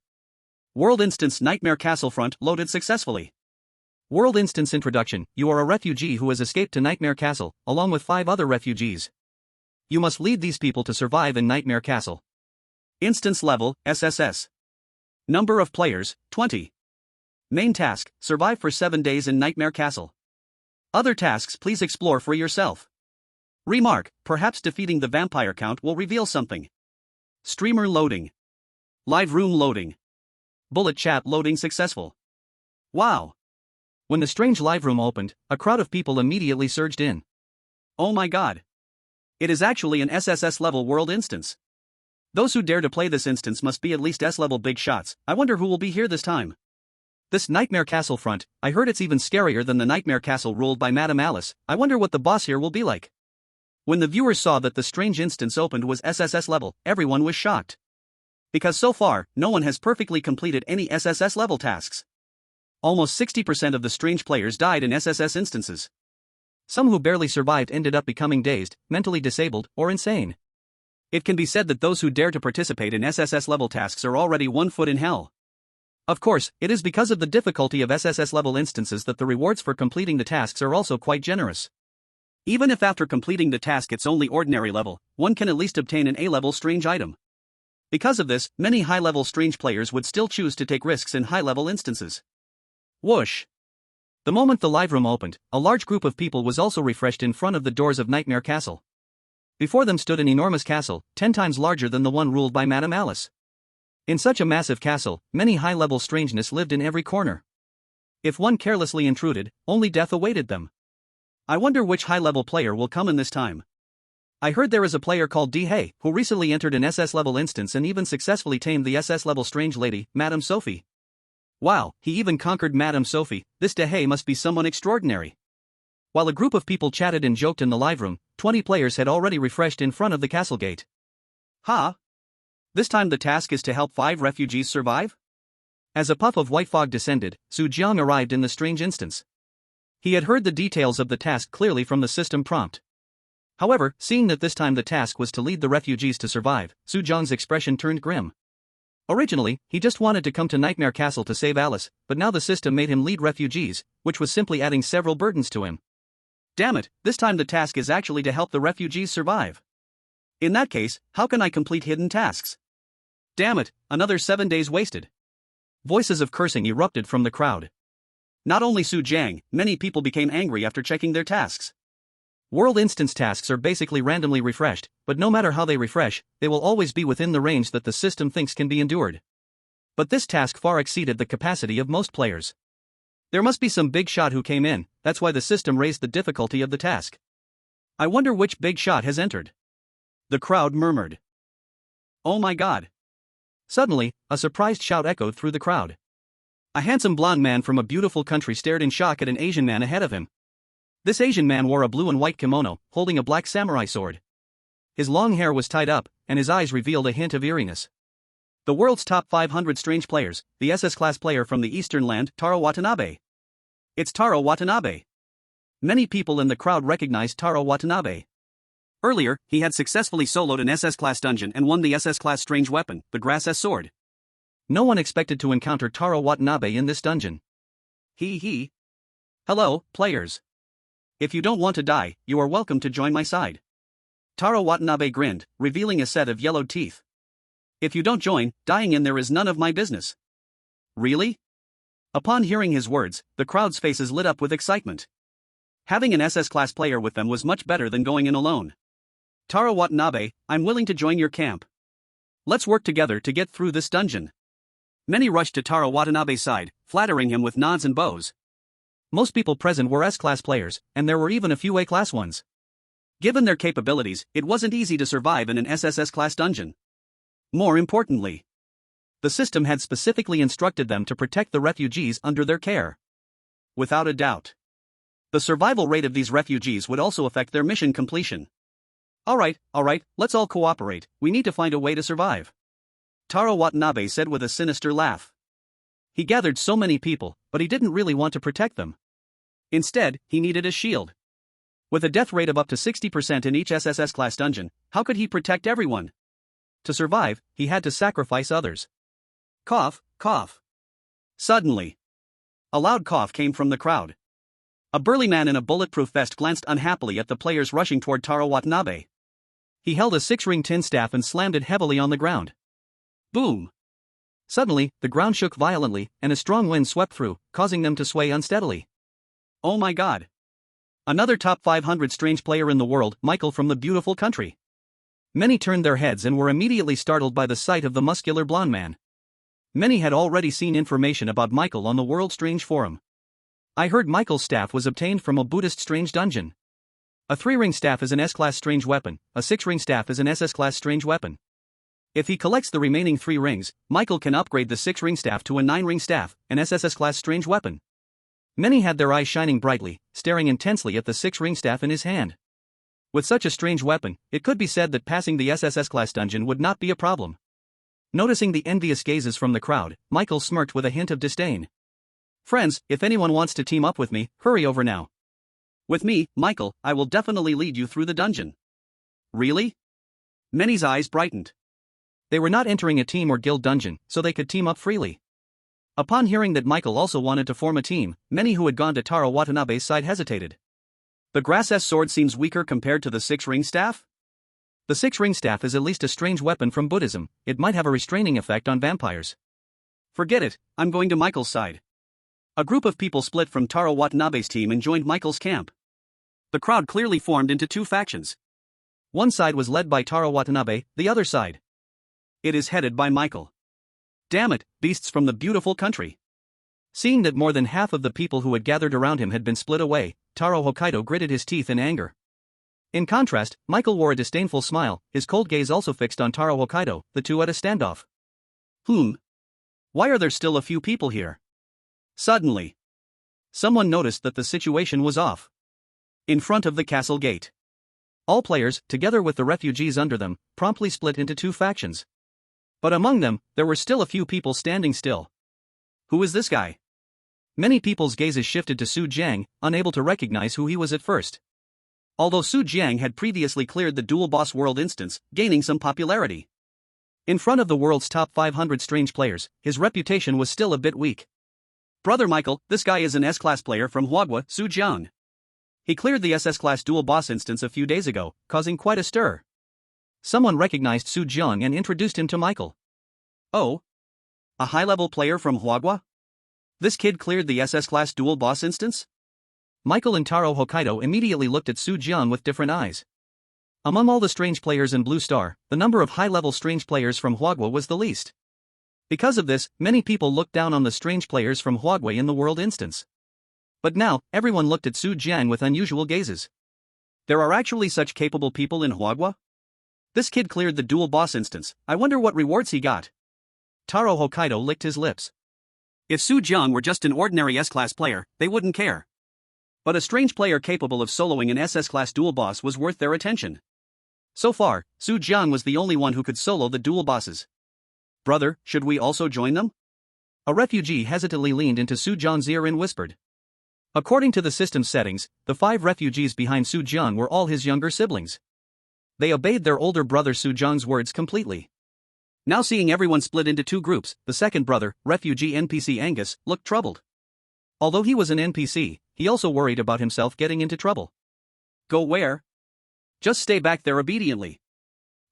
Speaker 1: World instance Nightmare Castle Front loaded successfully. World instance introduction. You are a refugee who has escaped to Nightmare Castle, along with 5 other refugees. You must lead these people to survive in Nightmare Castle. Instance level, SSS. Number of players, 20. Main task, survive for 7 days in Nightmare Castle. Other tasks please explore for yourself. Remark, perhaps defeating the vampire count will reveal something. Streamer loading. Live room loading. Bullet chat loading successful. Wow. When the strange live room opened, a crowd of people immediately surged in. Oh my god. It is actually an SSS level world instance. Those who dare to play this instance must be at least S level big shots. I wonder who will be here this time. This Nightmare Castle Front, I heard it's even scarier than the Nightmare Castle ruled by Madame Alice. I wonder what the boss here will be like. When the viewers saw that the strange instance opened was SSS level, everyone was shocked. Because so far, no one has perfectly completed any SSS level tasks. Almost 60% of the strange players died in SSS instances. Some who barely survived ended up becoming dazed, mentally disabled, or insane. It can be said that those who dare to participate in SSS level tasks are already 1 foot in hell. Of course, it is because of the difficulty of SSS level instances that the rewards for completing the tasks are also quite generous. Even if after completing the task it's only ordinary level, one can at least obtain an A-level strange item. Because of this, many high-level strange players would still choose to take risks in high-level instances. Whoosh! The moment the live room opened, a large group of people was also refreshed in front of the doors of Nightmare Castle. Before them stood an enormous castle, 10 times larger than the one ruled by Madame Alice. In such a massive castle, many high-level strangeness lived in every corner. If one carelessly intruded, only death awaited them. I wonder which high-level player will come in this time. I heard there is a player called Dehei who recently entered an SS level instance and even successfully tamed the SS level strange lady, Madame Sophie. Wow, he even conquered Madame Sophie. This Dehei must be someone extraordinary. While a group of people chatted and joked in the live room, 20 players had already refreshed in front of the castle gate. Ha! This time the task is to help 5 refugees survive? As a puff of white fog descended, Su Jiang arrived in the strange instance. He had heard the details of the task clearly from the system prompt. However, seeing that this time the task was to lead the refugees to survive, Su Jiang's expression turned grim. Originally, he just wanted to come to Nightmare Castle to save Alice, but now the system made him lead refugees, which was simply adding several burdens to him. Damn it, this time the task is actually to help the refugees survive. In that case, how can I complete hidden tasks? Damn it, another 7 days wasted. Voices of cursing erupted from the crowd. Not only Su Jiang, many people became angry after checking their tasks. World instance tasks are basically randomly refreshed, but no matter how they refresh, they will always be within the range that the system thinks can be endured. But this task far exceeded the capacity of most players. There must be some big shot who came in, that's why the system raised the difficulty of the task. I wonder which big shot has entered. The crowd murmured. Oh my god. Suddenly, a surprised shout echoed through the crowd. A handsome blonde man from a beautiful country stared in shock at an Asian man ahead of him. This Asian man wore a blue and white kimono, holding a black samurai sword. His long hair was tied up, and his eyes revealed a hint of eeriness. The world's top 500 strange players, the SS class player from the eastern land, Taro Watanabe. It's Taro Watanabe. Many people in the crowd recognized Taro Watanabe. Earlier, he had successfully soloed an SS class dungeon and won the SS class strange weapon, the Grass S sword. No one expected to encounter Taro Watanabe in this dungeon. Hello, players. If you don't want to die, you are welcome to join my side. Taro Watanabe grinned, revealing a set of yellowed teeth. If you don't join, dying in there is none of my business. Really? Upon hearing his words, the crowd's faces lit up with excitement. Having an SS class player with them was much better than going in alone. Taro Watanabe, I'm willing to join your camp. Let's work together to get through this dungeon. Many rushed to Taro Watanabe's side, flattering him with nods and bows. Most people present were S-class players, and there were even a few A-class ones. Given their capabilities, it wasn't easy to survive in an SSS-class dungeon. More importantly, the system had specifically instructed them to protect the refugees under their care. Without a doubt, the survival rate of these refugees would also affect their mission completion. Alright, let's all cooperate, we need to find a way to survive. Taro Watanabe said with a sinister laugh. He gathered so many people, but he didn't really want to protect them. Instead, he needed a shield. With a death rate of up to 60% in each SSS class dungeon, how could he protect everyone? To survive, he had to sacrifice others. Cough, cough. Suddenly, a loud cough came from the crowd. A burly man in a bulletproof vest glanced unhappily at the players rushing toward Taro Watanabe. He held a 6-ring tin staff and slammed it heavily on the ground. Boom! Suddenly, the ground shook violently, and a strong wind swept through, causing them to sway unsteadily. Oh my god! Another top 500 strange player in the world, Michael from the beautiful country. Many turned their heads and were immediately startled by the sight of the muscular blonde man. Many had already seen information about Michael on the World Strange Forum. I heard Michael's staff was obtained from a Buddhist strange dungeon. A 3-ring staff is an S-class strange weapon, a 6-ring staff is an SS-class strange weapon. If he collects the remaining 3 rings, Michael can upgrade the 6-ring staff to a 9-ring staff, an SSS-class strange weapon. Many had their eyes shining brightly, staring intensely at the 6-ring staff in his hand. With such a strange weapon, it could be said that passing the SSS-class dungeon would not be a problem. Noticing the envious gazes from the crowd, Michael smirked with a hint of disdain. Friends, if anyone wants to team up with me, hurry over now. With me, Michael, I will definitely lead you through the dungeon. Really? Many's eyes brightened. They were not entering a team or guild dungeon, so they could team up freely. Upon hearing that Michael also wanted to form a team, many who had gone to Taro Watanabe's side hesitated. The Grass S sword seems weaker compared to the 6-ring staff? The 6-ring staff is at least a strange weapon from Buddhism, it might have a restraining effect on vampires. Forget it, I'm going to Michael's side. A group of people split from Taro Watanabe's team and joined Michael's camp. The crowd clearly formed into 2 factions. One side was led by Taro Watanabe, the other side. It is headed by Michael. Damn it, beasts from the beautiful country. Seeing that more than half of the people who had gathered around him had been split away, Taro Hokkaido gritted his teeth in anger. In contrast, Michael wore a disdainful smile, his cold gaze also fixed on Taro Hokkaido, the two at a standoff. Why are there still a few people here? Suddenly, someone noticed that the situation was off. In front of the castle gate, all players, together with the refugees under them, promptly split into two factions. But among them, there were still a few people standing still. Who is this guy? Many people's gazes shifted to Su Jiang, unable to recognize who he was at first. Although Su Jiang had previously cleared the dual boss world instance, gaining some popularity. In front of the world's top 500 strange players, his reputation was still a bit weak. Brother Michael, this guy is an S-class player from Huagua, Su Jiang. He cleared the SS-class dual boss instance a few days ago, causing quite a stir. Someone recognized Su Jiang and introduced him to Michael. Oh? A high-level player from Huagua? This kid cleared the SS-class dual boss instance? Michael and Taro Hokkaido immediately looked at Su Jiang with different eyes. Among all the strange players in Blue Star, the number of high-level strange players from Huagua was the least. Because of this, many people looked down on the strange players from Huagua in the world instance. But now, everyone looked at Su Jiang with unusual gazes. There are actually such capable people in Huagua? This kid cleared the dual boss instance, I wonder what rewards he got. Taro Hokkaido licked his lips. If Su Jiang were just an ordinary S-class player, they wouldn't care. But a strange player capable of soloing an SS-class dual boss was worth their attention. So far, Su Jiang was the only one who could solo the dual bosses. Brother, should we also join them? A refugee hesitantly leaned into Su Jiang's ear and whispered. According to the system's settings, the 5 refugees behind Su Jiang were all his younger siblings. They obeyed their older brother Su Jiang's words completely. Now seeing everyone split into 2 groups, the second brother, refugee NPC Angus, looked troubled. Although he was an NPC, he also worried about himself getting into trouble. Go where? Just stay back there obediently.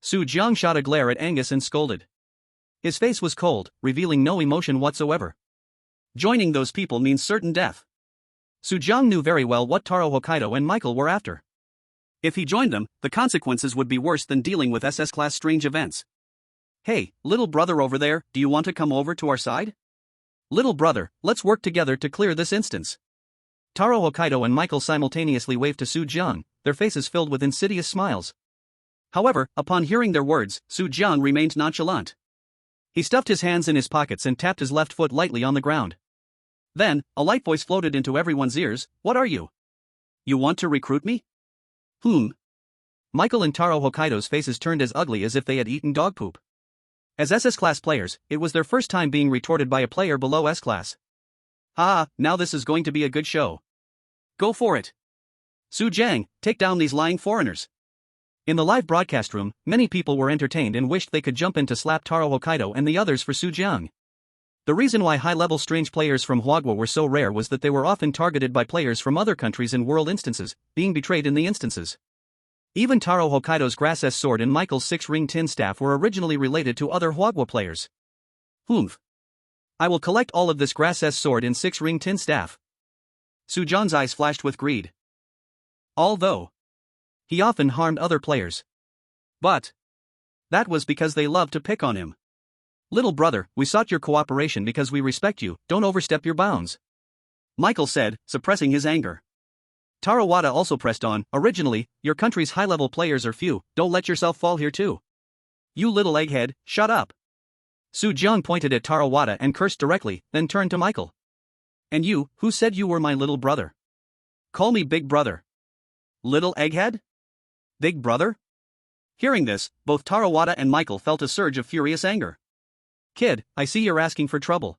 Speaker 1: Su Jiang shot a glare at Angus and scolded. His face was cold, revealing no emotion whatsoever. Joining those people means certain death. Su Jiang knew very well what Taro Hokkaido and Michael were after. If he joined them, the consequences would be worse than dealing with SS-class strange events. Hey, little brother over there, do you want to come over to our side? Little brother, let's work together to clear this instance. Taro Hokkaido and Michael simultaneously waved to Su Jiang, their faces filled with insidious smiles. However, upon hearing their words, Su Jiang remained nonchalant. He stuffed his hands in his pockets and tapped his left foot lightly on the ground. Then, a light voice floated into everyone's ears, what are you? You want to recruit me? Michael and Taro Hokkaido's faces turned as ugly as if they had eaten dog poop. As SS-class players, it was their first time being retorted by a player below S-class. Now this is going to be a good show. Go for it. Su Jiang, take down these lying foreigners. In the live broadcast room, many people were entertained and wished they could jump in to slap Taro Hokkaido and the others for Su Jiang. The reason why high-level strange players from Huagua were so rare was that they were often targeted by players from other countries in world instances, being betrayed in the instances. Even Taro Hokkaido's Grass S sword and Michael's 6-ring tin staff were originally related to other Huagua players. I will collect all of this Grass S sword and 6-ring tin staff. Su Jiang's eyes flashed with greed. Although he often harmed other players. But that was because they loved to pick on him. Little brother, we sought your cooperation because we respect you, don't overstep your bounds. Michael said, suppressing his anger. Taro Wada also pressed on, originally, your country's high-level players are few, don't let yourself fall here too. You little egghead, shut up. Su Jiang pointed at Taro Wada and cursed directly, then turned to Michael. And you, who said you were my little brother? Call me big brother. Little egghead? Big brother? Hearing this, both Taro Wada and Michael felt a surge of furious anger. Kid, I see you're asking for trouble.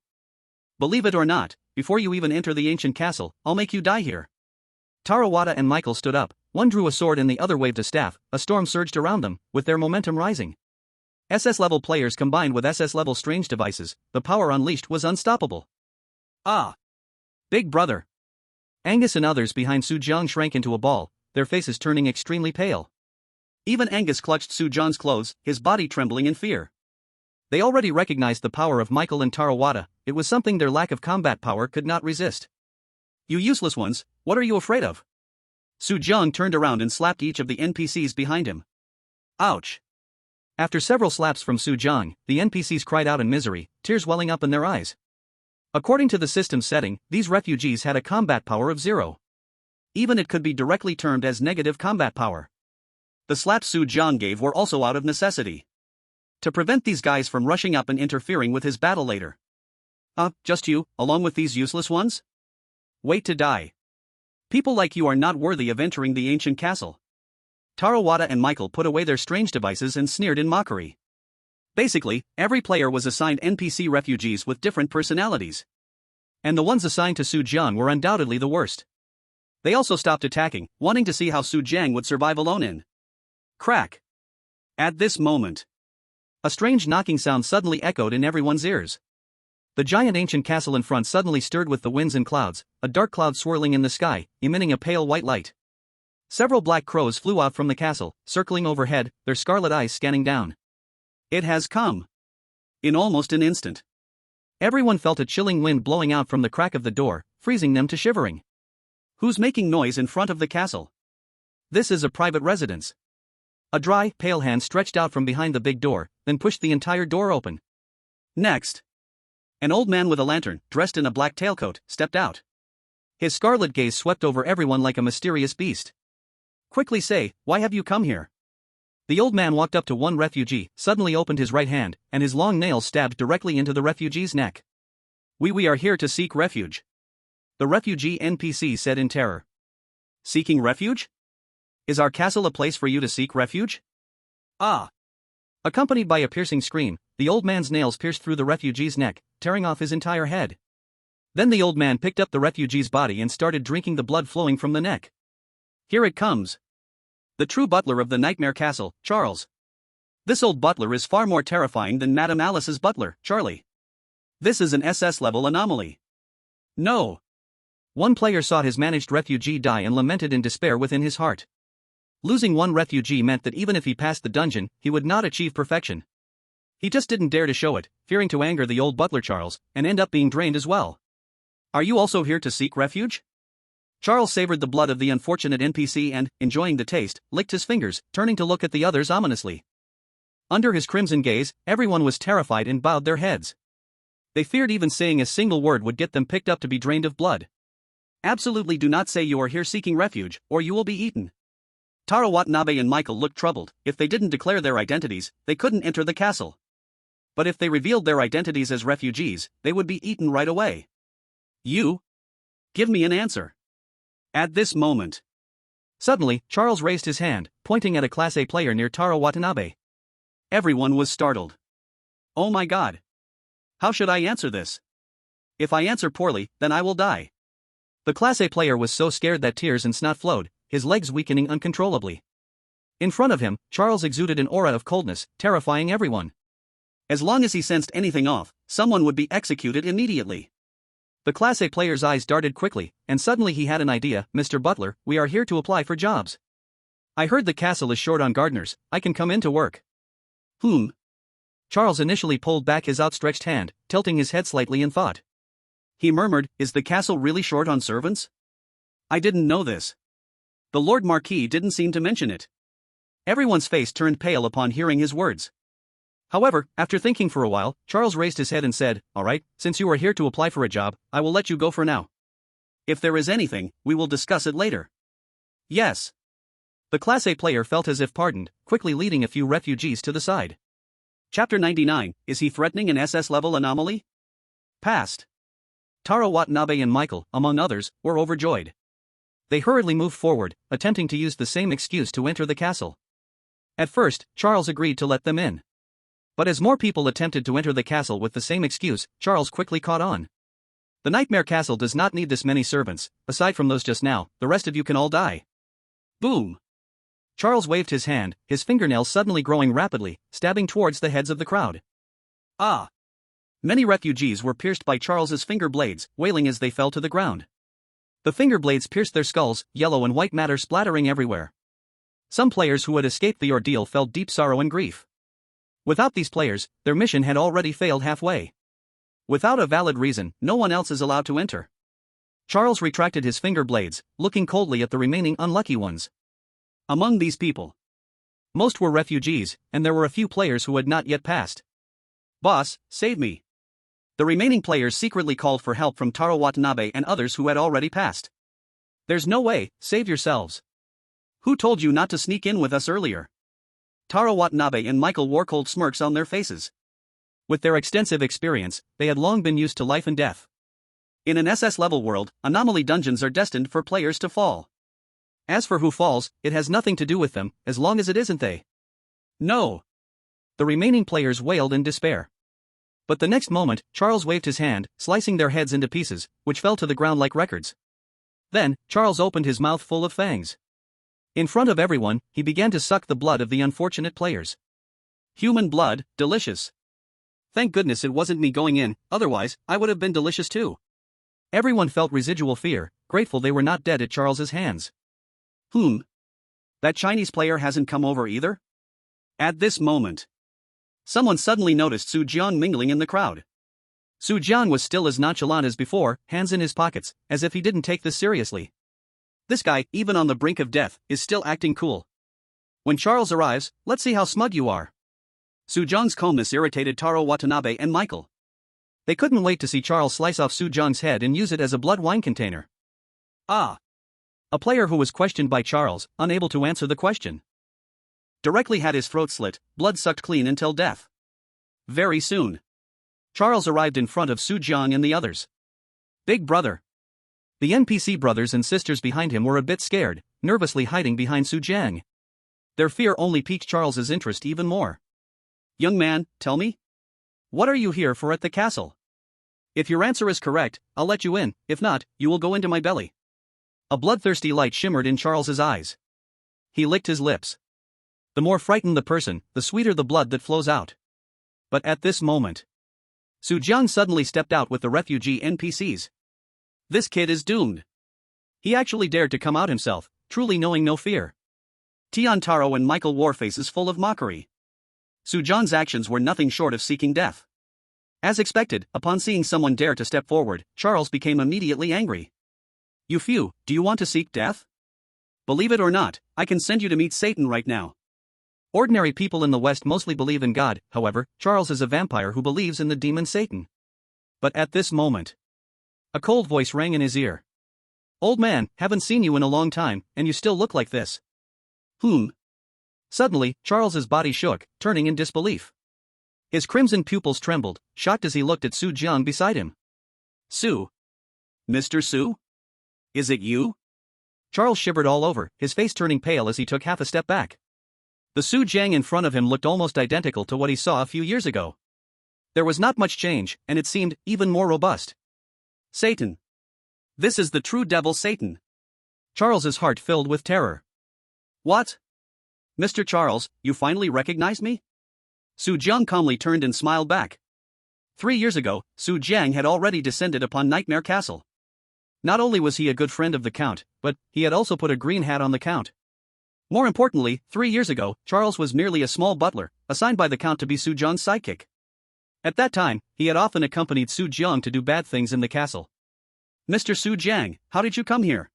Speaker 1: Believe it or not, before you even enter the ancient castle, I'll make you die here. Taro Wada and Michael stood up, one drew a sword and the other waved a staff, a storm surged around them, with their momentum rising. SS-level players combined with SS-level strange devices, the power unleashed was unstoppable. Big brother. Angus and others behind Su Jiang shrank into a ball, their faces turning extremely pale. Even Angus clutched Su Jiang's clothes, his body trembling in fear. They already recognized the power of Michael and Taro Wada, it was something their lack of combat power could not resist. You useless ones, what are you afraid of? Su Jiang turned around and slapped each of the NPCs behind him. Ouch. After several slaps from Su Jiang, the NPCs cried out in misery, tears welling up in their eyes. According to the system setting, these refugees had a combat power of 0. Even it could be directly termed as negative combat power. The slaps Su Jiang gave were also out of necessity. To prevent these guys from rushing up and interfering with his battle later. Just you, along with these useless ones? Wait to die. People like you are not worthy of entering the ancient castle. Tarawada and Michael put away their strange devices and sneered in mockery. Basically, every player was assigned NPC refugees with different personalities. And the ones assigned to Su Jiang were undoubtedly the worst. They also stopped attacking, wanting to see how Su Jiang would survive alone in. Crack. At this moment, a strange knocking sound suddenly echoed in everyone's ears. The giant ancient castle in front suddenly stirred with the winds and clouds, a dark cloud swirling in the sky, emitting a pale white light. Several black crows flew out from the castle, circling overhead, their scarlet eyes scanning down. It has come. In almost an instant. Everyone felt a chilling wind blowing out from the crack of the door, freezing them to shivering. Who's making noise in front of the castle? This is a private residence. A dry, pale hand stretched out from behind the big door, then pushed the entire door open. Next. An old man with a lantern, dressed in a black tailcoat, stepped out. His scarlet gaze swept over everyone like a mysterious beast. Quickly say, why have you come here? The old man walked up to one refugee, suddenly opened his right hand, and his long nails stabbed directly into the refugee's neck. We are here to seek refuge. The refugee NPC said in terror. Seeking refuge? Is our castle a place for you to seek refuge? Accompanied by a piercing scream, the old man's nails pierced through the refugee's neck, tearing off his entire head. Then the old man picked up the refugee's body and started drinking the blood flowing from the neck. Here it comes. The true butler of the Nightmare Castle, Charles. This old butler is far more terrifying than Madame Alice's butler, Charlie. This is an SS level anomaly. No. One player saw his managed refugee die and lamented in despair within his heart. Losing one refugee meant that even if he passed the dungeon, he would not achieve perfection. He just didn't dare to show it, fearing to anger the old butler Charles, and end up being drained as well. Are you also here to seek refuge? Charles savored the blood of the unfortunate NPC and, enjoying the taste, licked his fingers, turning to look at the others ominously. Under his crimson gaze, everyone was terrified and bowed their heads. They feared even saying a single word would get them picked up to be drained of blood. Absolutely do not say you are here seeking refuge, or you will be eaten. Taro Watanabe and Michael looked troubled. If they didn't declare their identities, they couldn't enter the castle. But if they revealed their identities as refugees, they would be eaten right away. You? Give me an answer. At this moment. Suddenly, Charles raised his hand, pointing at a Class A player near Taro Watanabe. Everyone was startled. Oh my god. How should I answer this? If I answer poorly, then I will die. The Class A player was so scared that tears and snot flowed, his legs weakening uncontrollably. In front of him, Charles exuded an aura of coldness, terrifying everyone. As long as he sensed anything off, someone would be executed immediately. The Class A player's eyes darted quickly, and suddenly he had an idea. Mr. Butler, we are here to apply for jobs. I heard the castle is short on gardeners, I can come in to work. Charles initially pulled back his outstretched hand, tilting his head slightly in thought. He murmured, is the castle really short on servants? I didn't know this. The Lord Marquis didn't seem to mention it. Everyone's face turned pale upon hearing his words. However, after thinking for a while, Charles raised his head and said, all right, since you are here to apply for a job, I will let you go for now. If there is anything, we will discuss it later. Yes. The Class A player felt as if pardoned, quickly leading a few refugees to the side. Chapter 99, is he threatening an SS level anomaly? Passed. Taro Watanabe and Michael, among others, were overjoyed. They hurriedly moved forward, attempting to use the same excuse to enter the castle. At first, Charles agreed to let them in. But as more people attempted to enter the castle with the same excuse, Charles quickly caught on. The Nightmare Castle does not need this many servants, aside from those just now, the rest of you can all die. Boom! Charles waved his hand, his fingernails suddenly growing rapidly, stabbing towards the heads of the crowd. Many refugees were pierced by Charles's finger blades, wailing as they fell to the ground. The finger blades pierced their skulls, yellow and white matter splattering everywhere. Some players who had escaped the ordeal felt deep sorrow and grief. Without these players, their mission had already failed halfway. Without a valid reason, no one else is allowed to enter. Charles retracted his finger blades, looking coldly at the remaining unlucky ones. Among these people, most were refugees, and there were a few players who had not yet passed. Boss, save me. The remaining players secretly called for help from Taro Watanabe and others who had already passed. There's no way, save yourselves. Who told you not to sneak in with us earlier? Taro Watanabe and Michael wore cold smirks on their faces. With their extensive experience, they had long been used to life and death. In an SS-level world, anomaly dungeons are destined for players to fall. As for who falls, it has nothing to do with them, as long as it isn't they. No. The remaining players wailed in despair. But the next moment, Charles waved his hand, slicing their heads into pieces, which fell to the ground like records. Then, Charles opened his mouth full of fangs. In front of everyone, he began to suck the blood of the unfortunate players. Human blood, delicious. Thank goodness it wasn't me going in, otherwise, I would have been delicious too. Everyone felt residual fear, grateful they were not dead at Charles's hands. That Chinese player hasn't come over either? At this moment, someone suddenly noticed Su Jiang mingling in the crowd. Su Jiang was still as nonchalant as before, hands in his pockets, as if he didn't take this seriously. This guy, even on the brink of death, is still acting cool. When Charles arrives, let's see how smug you are. Su Jiang's calmness irritated Taro Watanabe and Michael. They couldn't wait to see Charles slice off Su Jiang's head and use it as a blood wine container. A player who was questioned by Charles, unable to answer the question. Directly had his throat slit, blood sucked clean until death. Very soon, Charles arrived in front of Su Jiang and the others. Big brother. The NPC brothers and sisters behind him were a bit scared, nervously hiding behind Su Jiang. Their fear only piqued Charles's interest even more. Young man, tell me? What are you here for at the castle? If your answer is correct, I'll let you in, if not, you will go into my belly. A bloodthirsty light shimmered in Charles's eyes. He licked his lips. The more frightened the person, the sweeter the blood that flows out. But at this moment, Su Jiang suddenly stepped out with the refugee NPCs. This kid is doomed. He actually dared to come out himself, truly knowing no fear. Tian Taro and Michael wore faces full of mockery. Su Jiang's actions were nothing short of seeking death. As expected, upon seeing someone dare to step forward, Charles became immediately angry. You few, do you want to seek death? Believe it or not, I can send you to meet Satan right now. Ordinary people in the West mostly believe in God, however, Charles is a vampire who believes in the demon Satan. But at this moment, a cold voice rang in his ear. Old man, haven't seen you in a long time, and you still look like this. Suddenly, Charles's body shook, turning in disbelief. His crimson pupils trembled, shocked as he looked at Su Jiang beside him. Su? Mr. Su? Is it you? Charles shivered all over, his face turning pale as he took half a step back. The Su Jiang in front of him looked almost identical to what he saw a few years ago. There was not much change, and it seemed even more robust. Satan. This is the true devil Satan. Charles's heart filled with terror. What? Mr. Charles, you finally recognize me? Su Jiang calmly turned and smiled back. 3 years ago, Su Jiang had already descended upon Nightmare Castle. Not only was he a good friend of the Count, but he had also put a green hat on the Count. More importantly, 3 years ago, Charles was merely a small butler, assigned by the Count to be Su Jiang's sidekick. At that time, he had often accompanied Su Jiang to do bad things in the castle. Mr. Su Jiang, how did you come here?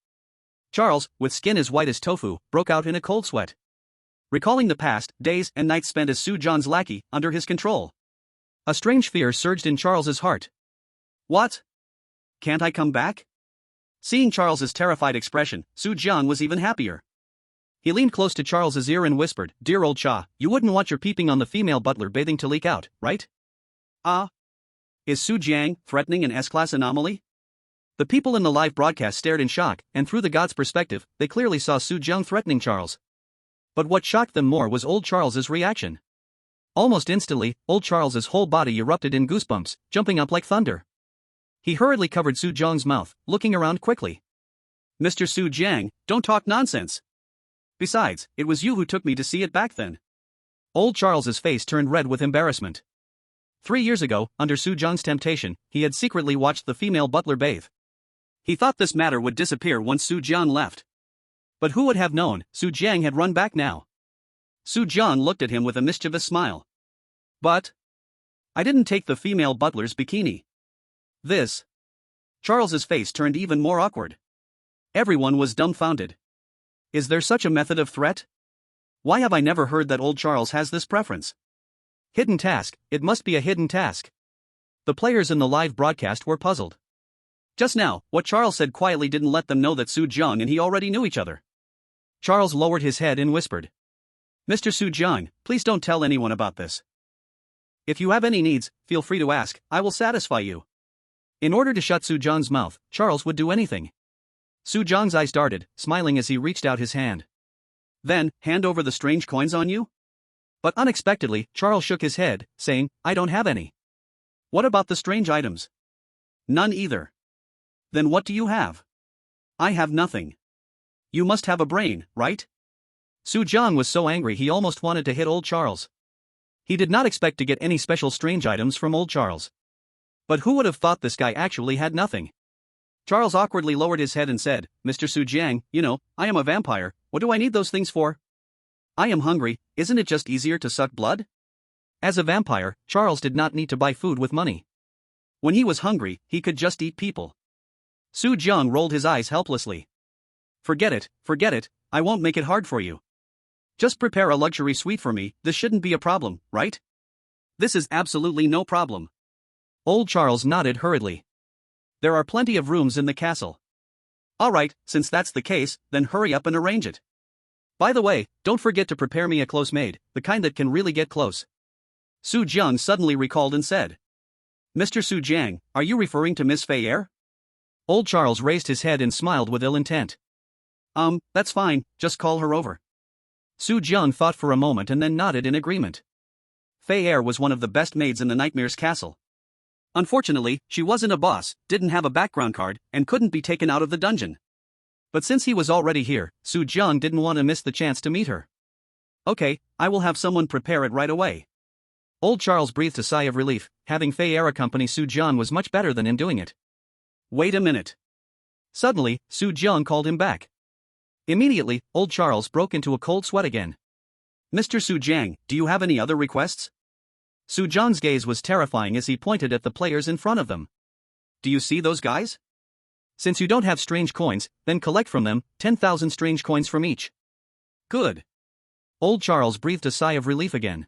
Speaker 1: Charles, with skin as white as tofu, broke out in a cold sweat. Recalling the past, days and nights spent as Su Jiang's lackey, under his control. A strange fear surged in Charles's heart. What? Can't I come back? Seeing Charles's terrified expression, Su Jiang was even happier. He leaned close to Charles's ear and whispered, Dear old Cha, you wouldn't want your peeping on the female butler bathing to leak out, right? Is Su Jiang threatening an S-class anomaly? The people in the live broadcast stared in shock, and through the god's perspective, they clearly saw Su Jiang threatening Charles. But what shocked them more was old Charles's reaction. Almost instantly, old Charles's whole body erupted in goosebumps, jumping up like thunder. He hurriedly covered Su Jiang's mouth, looking around quickly. Mr. Su Jiang, don't talk nonsense. Besides, it was you who took me to see it back then. Old Charles's face turned red with embarrassment. 3 years ago, under Su Jiang's temptation, he had secretly watched the female butler bathe. He thought this matter would disappear once Su Jiang left. But who would have known, Su Jiang had run back now. Su Jiang looked at him with a mischievous smile. But I didn't take the female butler's bikini. This. Charles's face turned even more awkward. Everyone was dumbfounded. Is there such a method of threat? Why have I never heard that old Charles has this preference? Hidden task, it must be a hidden task. The players in the live broadcast were puzzled. Just now, what Charles said quietly didn't let them know that Su Jiang and he already knew each other. Charles lowered his head and whispered. Mr. Su Jiang, please don't tell anyone about this. If you have any needs, feel free to ask, I will satisfy you. In order to shut Su Jiang's mouth, Charles would do anything. Su Jiang's eyes darted, smiling as he reached out his hand. Then, hand over the strange coins on you? But unexpectedly, Charles shook his head, saying, I don't have any. What about the strange items? None either. Then what do you have? I have nothing. You must have a brain, right? Su Jiang was so angry he almost wanted to hit old Charles. He did not expect to get any special strange items from old Charles. But who would have thought this guy actually had nothing? Charles awkwardly lowered his head and said, Mr. Su Jiang, you know, I am a vampire, what do I need those things for? I am hungry, isn't it just easier to suck blood? As a vampire, Charles did not need to buy food with money. When he was hungry, he could just eat people. Su Jiang rolled his eyes helplessly. Forget it, I won't make it hard for you. Just prepare a luxury suite for me, this shouldn't be a problem, right? This is absolutely no problem. Old Charles nodded hurriedly. There are plenty of rooms in the castle. Alright, since that's the case, then hurry up and arrange it. By the way, don't forget to prepare me a close maid, the kind that can really get close. Su Jiang suddenly recalled and said. Mr. Su Jiang, are you referring to Miss Fei Er? Old Charles raised his head and smiled with ill intent. That's fine, just call her over. Su Jiang thought for a moment and then nodded in agreement. Fei Er was one of the best maids in the Nightmare's castle. Unfortunately, she wasn't a boss, didn't have a background card, and couldn't be taken out of the dungeon. But since he was already here, Su Jiang didn't want to miss the chance to meet her. Okay, I will have someone prepare it right away. Old Charles breathed a sigh of relief, having Fei Er accompany Su Jiang was much better than him doing it. Wait a minute. Suddenly, Su Jiang called him back. Immediately, old Charles broke into a cold sweat again. Mr. Su Jiang, do you have any other requests? Su Jiang's gaze was terrifying as he pointed at the players in front of them. Do you see those guys? Since you don't have strange coins, then collect from them 10,000 strange coins from each. Good. Old Charles breathed a sigh of relief again.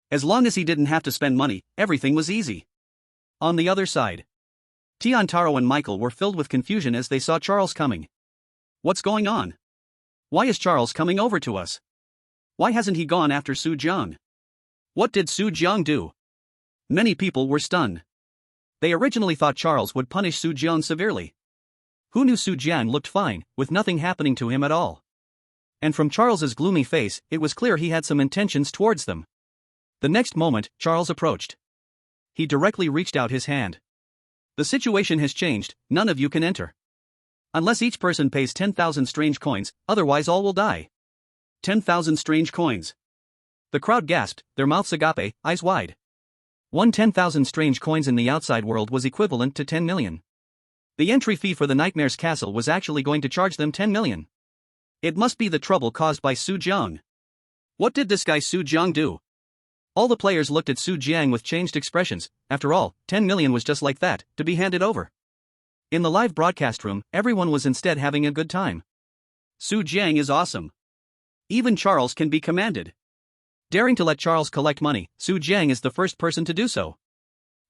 Speaker 1: As long as he didn't have to spend money, everything was easy. On the other side, Tian Taro and Michael were filled with confusion as they saw Charles coming. What's going on? Why is Charles coming over to us? Why hasn't he gone after Su Jiang? What did Su Jiang do? Many people were stunned. They originally thought Charles would punish Su Jiang severely. Who knew Su Jiang looked fine, with nothing happening to him at all? And from Charles's gloomy face, it was clear he had some intentions towards them. The next moment, Charles approached. He directly reached out his hand. The situation has changed, none of you can enter. Unless each person pays 10,000 strange coins, otherwise all will die. 10,000 strange coins. The crowd gasped, their mouths agape, eyes wide. 10,000 strange coins in the outside world was equivalent to 10 million. The entry fee for the Nightmare's castle was actually going to charge them 10 million. It must be the trouble caused by Su Jiang. What did this guy Su Jiang do? All the players looked at Su Jiang with changed expressions. After all, 10 million was just like that, to be handed over. In the live broadcast room, everyone was instead having a good time. Su Jiang is awesome. Even Charles can be commanded. Daring to let Charles collect money, Su Jiang is the first person to do so.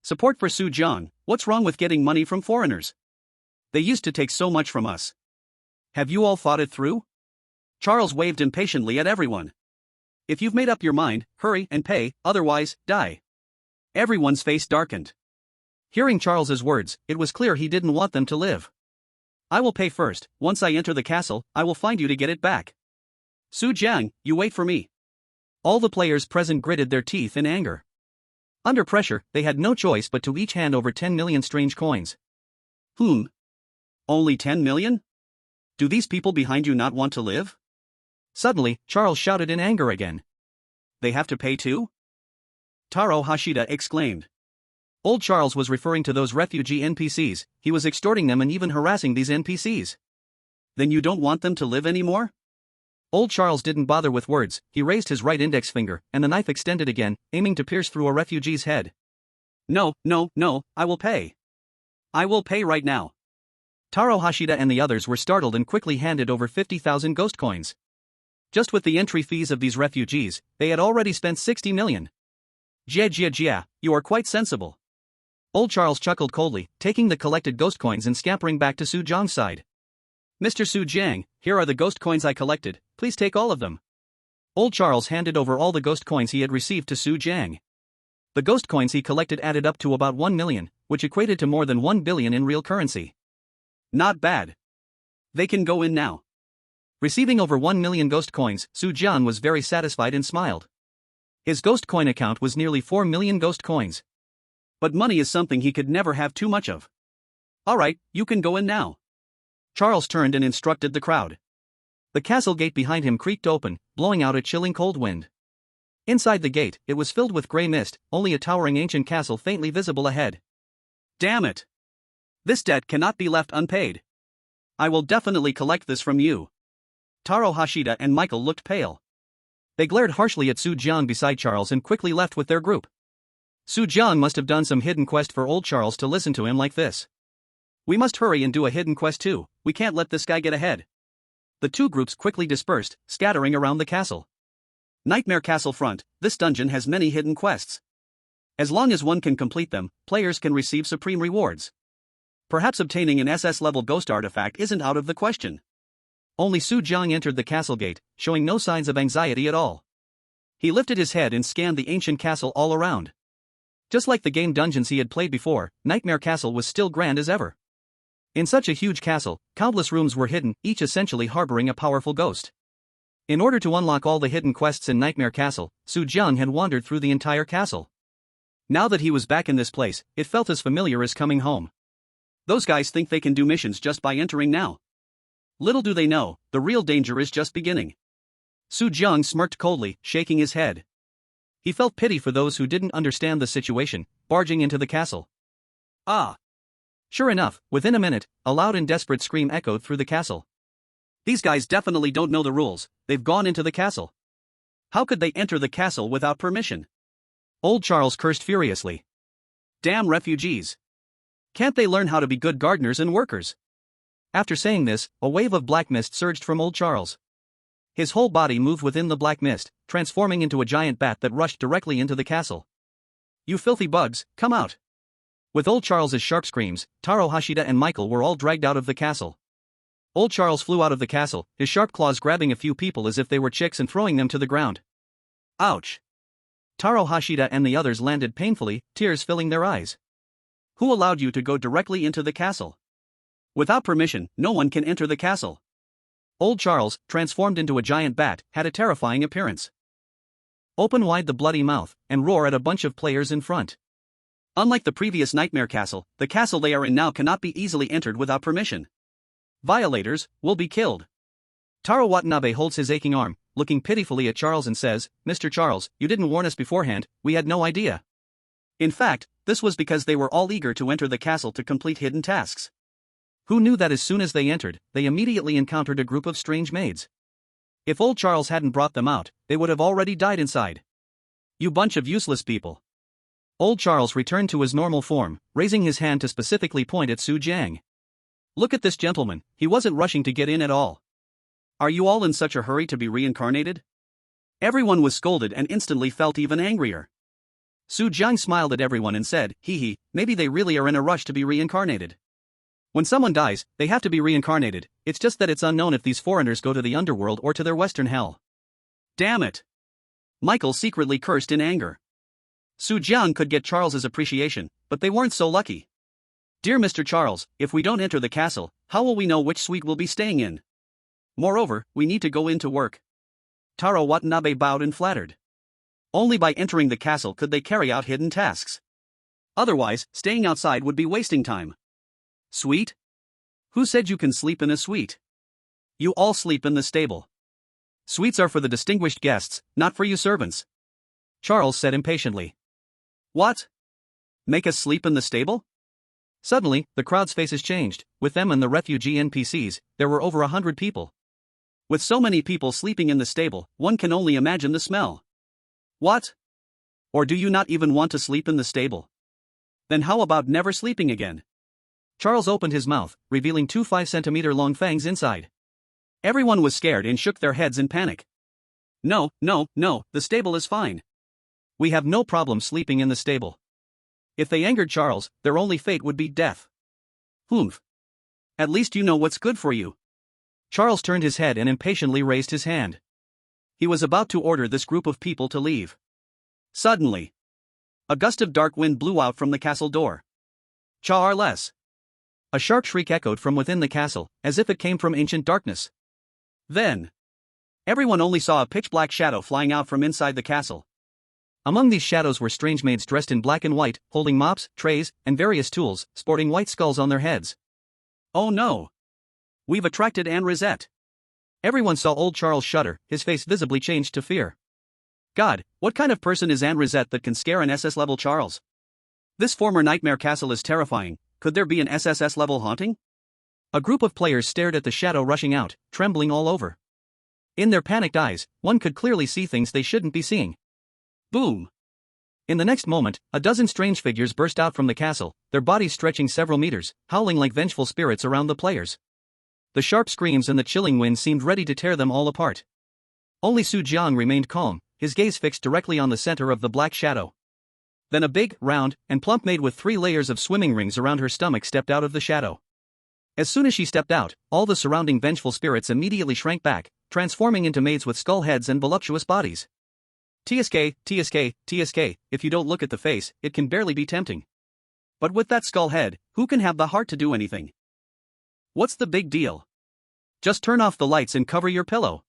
Speaker 1: Support for Su Jiang, what's wrong with getting money from foreigners? They used to take so much from us. Have you all thought it through? Charles waved impatiently at everyone. If you've made up your mind, hurry and pay, otherwise, die. Everyone's face darkened. Hearing Charles's words, it was clear he didn't want them to live. I will pay first, once I enter the castle, I will find you to get it back. Su Jiang, you wait for me. All the players present gritted their teeth in anger. Under pressure, they had no choice but to each hand over 10 million strange coins. Only 10 million? Do these people behind you not want to live? Suddenly, Charles shouted in anger again. They have to pay too? Taro Hashida exclaimed. Old Charles was referring to those refugee NPCs, he was extorting them and even harassing these NPCs. Then you don't want them to live anymore? Old Charles didn't bother with words, he raised his right index finger, and the knife extended again, aiming to pierce through a refugee's head. No, I will pay. I will pay right now. Taro Hashida and the others were startled and quickly handed over 50,000 ghost coins. Just with the entry fees of these refugees, they had already spent 60 million. Jia, you are quite sensible. Old Charles chuckled coldly, taking the collected ghost coins and scampering back to Su Jiang's side. Mr. Su Jiang, here are the ghost coins I collected, please take all of them. Old Charles handed over all the ghost coins he had received to Su Jiang. The ghost coins he collected added up to about 1 million, which equated to more than 1 billion in real currency. Not bad. They can go in now. Receiving over 1 million ghost coins, Su Jiang was very satisfied and smiled. His ghost coin account was nearly 4 million ghost coins. But money is something he could never have too much of. Alright, you can go in now. Charles turned and instructed the crowd. The castle gate behind him creaked open, blowing out a chilling cold wind. Inside the gate, it was filled with grey mist, only a towering ancient castle faintly visible ahead. Damn it! This debt cannot be left unpaid. I will definitely collect this from you. Taro Hashida and Michael looked pale. They glared harshly at Su Jiang beside Charles and quickly left with their group. Su Jiang must have done some hidden quest for old Charles to listen to him like this. We must hurry and do a hidden quest too, we can't let this guy get ahead. The two groups quickly dispersed, scattering around the castle. Nightmare Castle front, this dungeon has many hidden quests. As long as one can complete them, players can receive supreme rewards. Perhaps obtaining an SS level ghost artifact isn't out of the question. Only Su Jiang entered the castle gate, showing no signs of anxiety at all. He lifted his head and scanned the ancient castle all around. Just like the game dungeons he had played before, Nightmare Castle was still grand as ever. In such a huge castle, countless rooms were hidden, each essentially harboring a powerful ghost. In order to unlock all the hidden quests in Nightmare Castle, Su Jiang had wandered through the entire castle. Now that he was back in this place, it felt as familiar as coming home. Those guys think they can do missions just by entering now. Little do they know, the real danger is just beginning. Su Jiang smirked coldly, shaking his head. He felt pity for those who didn't understand the situation, barging into the castle. Ah! Sure enough, within a minute, a loud and desperate scream echoed through the castle. These guys definitely don't know the rules, they've gone into the castle. How could they enter the castle without permission? Old Charles cursed furiously. Damn refugees! Can't they learn how to be good gardeners and workers? After saying this, a wave of black mist surged from old Charles. His whole body moved within the black mist, transforming into a giant bat that rushed directly into the castle. You filthy bugs, come out! With old Charles's sharp screams, Taro Hashida and Michael were all dragged out of the castle. Old Charles flew out of the castle, his sharp claws grabbing a few people as if they were chicks and throwing them to the ground. Ouch! Taro Hashida and the others landed painfully, tears filling their eyes. Who allowed you to go directly into the castle? Without permission, no one can enter the castle. Old Charles, transformed into a giant bat, had a terrifying appearance. Open wide the bloody mouth, and roar at a bunch of players in front. Unlike the previous Nightmare Castle, the castle they are in now cannot be easily entered without permission. Violators will be killed. Taro Watanabe holds his aching arm, looking pitifully at Charles and says, Mr. Charles, you didn't warn us beforehand, we had no idea. In fact, this was because they were all eager to enter the castle to complete hidden tasks. Who knew that as soon as they entered, they immediately encountered a group of strange maids? If old Charles hadn't brought them out, they would have already died inside. You bunch of useless people. Old Charles returned to his normal form, raising his hand to specifically point at Su Jiang. Look at this gentleman, he wasn't rushing to get in at all. Are you all in such a hurry to be reincarnated? Everyone was scolded and instantly felt even angrier. Su Jiang smiled at everyone and said, hee hee, maybe they really are in a rush to be reincarnated. When someone dies, they have to be reincarnated, it's just that it's unknown if these foreigners go to the underworld or to their western hell. Damn it! Michael secretly cursed in anger. Su Jiang could get Charles's appreciation, but they weren't so lucky. Dear Mr. Charles, if we don't enter the castle, how will we know which suite we'll be staying in? Moreover, we need to go in to work. Taro Watanabe bowed and flattered. Only by entering the castle could they carry out hidden tasks. Otherwise, staying outside would be wasting time. Suite? Who said you can sleep in a suite? You all sleep in the stable. Suites are for the distinguished guests, not for you servants. Charles said impatiently. What? Make us sleep in the stable? Suddenly, the crowd's faces changed. With them and the refugee NPCs, there were over 100 people. With so many people sleeping in the stable, one can only imagine the smell. What? Or do you not even want to sleep in the stable? Then how about never sleeping again? Charles opened his mouth, revealing 2 5-centimeter-long fangs inside. Everyone was scared and shook their heads in panic. No, the stable is fine. We have no problem sleeping in the stable. If they angered Charles, their only fate would be death. Humph. At least you know what's good for you. Charles turned his head and impatiently raised his hand. He was about to order this group of people to leave. Suddenly, a gust of dark wind blew out from the castle door. Charles! A sharp shriek echoed from within the castle, as if it came from ancient darkness. Then, everyone only saw a pitch-black shadow flying out from inside the castle. Among these shadows were strange maids dressed in black and white, holding mops, trays, and various tools, sporting white skulls on their heads. Oh no! We've attracted Anne Rosette. Everyone saw old Charles shudder, his face visibly changed to fear. God, what kind of person is Anne Rosette that can scare an SS-level Charles? This former nightmare castle is terrifying. Could there be an SSS-level haunting? A group of players stared at the shadow rushing out, trembling all over. In their panicked eyes, one could clearly see things they shouldn't be seeing. Boom! In the next moment, a dozen strange figures burst out from the castle, their bodies stretching several meters, howling like vengeful spirits around the players. The sharp screams and the chilling wind seemed ready to tear them all apart. Only Su Jiang remained calm, his gaze fixed directly on the center of the black shadow. Then a big, round, and plump maid with 3 layers of swimming rings around her stomach stepped out of the shadow. As soon as she stepped out, all the surrounding vengeful spirits immediately shrank back, transforming into maids with skull heads and voluptuous bodies. TSK, TSK, TSK, if you don't look at the face, it can barely be tempting. But with that skull head, who can have the heart to do anything? What's the big deal? Just turn off the lights and cover your pillow.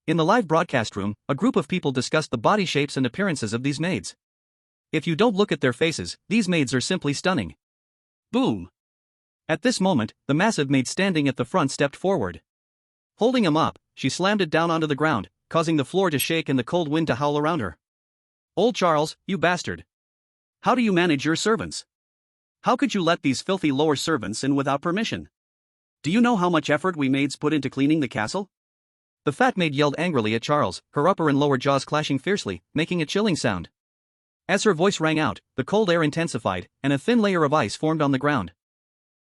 Speaker 1: In the live broadcast room, a group of people discussed the body shapes and appearances of these maids. If you don't look at their faces, these maids are simply stunning. Boom! At this moment, the massive maid standing at the front stepped forward. Holding a mop, she slammed it down onto the ground, causing the floor to shake and the cold wind to howl around her. Old Charles, you bastard! How do you manage your servants? How could you let these filthy lower servants in without permission? Do you know how much effort we maids put into cleaning the castle? The fat maid yelled angrily at Charles, her upper and lower jaws clashing fiercely, making a chilling sound. As her voice rang out, the cold air intensified, and a thin layer of ice formed on the ground.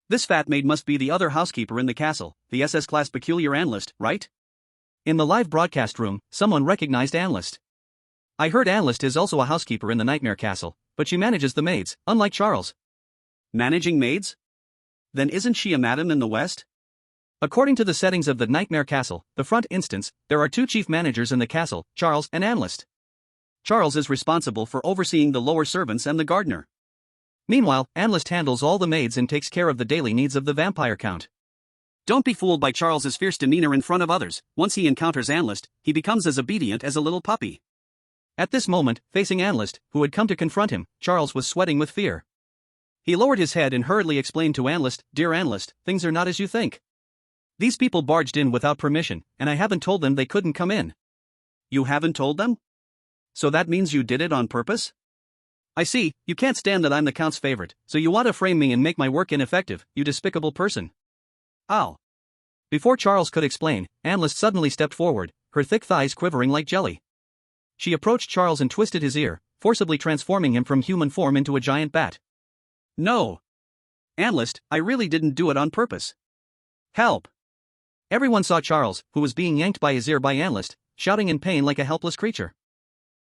Speaker 1: This fat maid must be the other housekeeper in the castle, the SS-class peculiar analyst, right? In the live broadcast room, someone recognized analyst. I heard analyst is also a housekeeper in the nightmare castle, but she manages the maids, unlike Charles. Managing maids? Then isn't she a madam in the West? According to the settings of the Nightmare Castle, the front instance, there are 2 chief managers in the castle, Charles and Analyst. Charles is responsible for overseeing the lower servants and the gardener. Meanwhile, Analyst handles all the maids and takes care of the daily needs of the vampire count. Don't be fooled by Charles's fierce demeanor in front of others. Once he encounters Analyst, he becomes as obedient as a little puppy. At this moment, facing Analyst, who had come to confront him, Charles was sweating with fear. He lowered his head and hurriedly explained to Analyst, "Dear Analyst, things are not as you think. These people barged in without permission, and I haven't told them they couldn't come in." You haven't told them? So that means you did it on purpose? I see, you can't stand that I'm the Count's favorite, so you want to frame me and make my work ineffective, you despicable person. Ow. Before Charles could explain, Analyst suddenly stepped forward, her thick thighs quivering like jelly. She approached Charles and twisted his ear, forcibly transforming him from human form into a giant bat. No. Analyst, I really didn't do it on purpose. Help. Everyone saw Charles, who was being yanked by his ear by Analyst, shouting in pain like a helpless creature.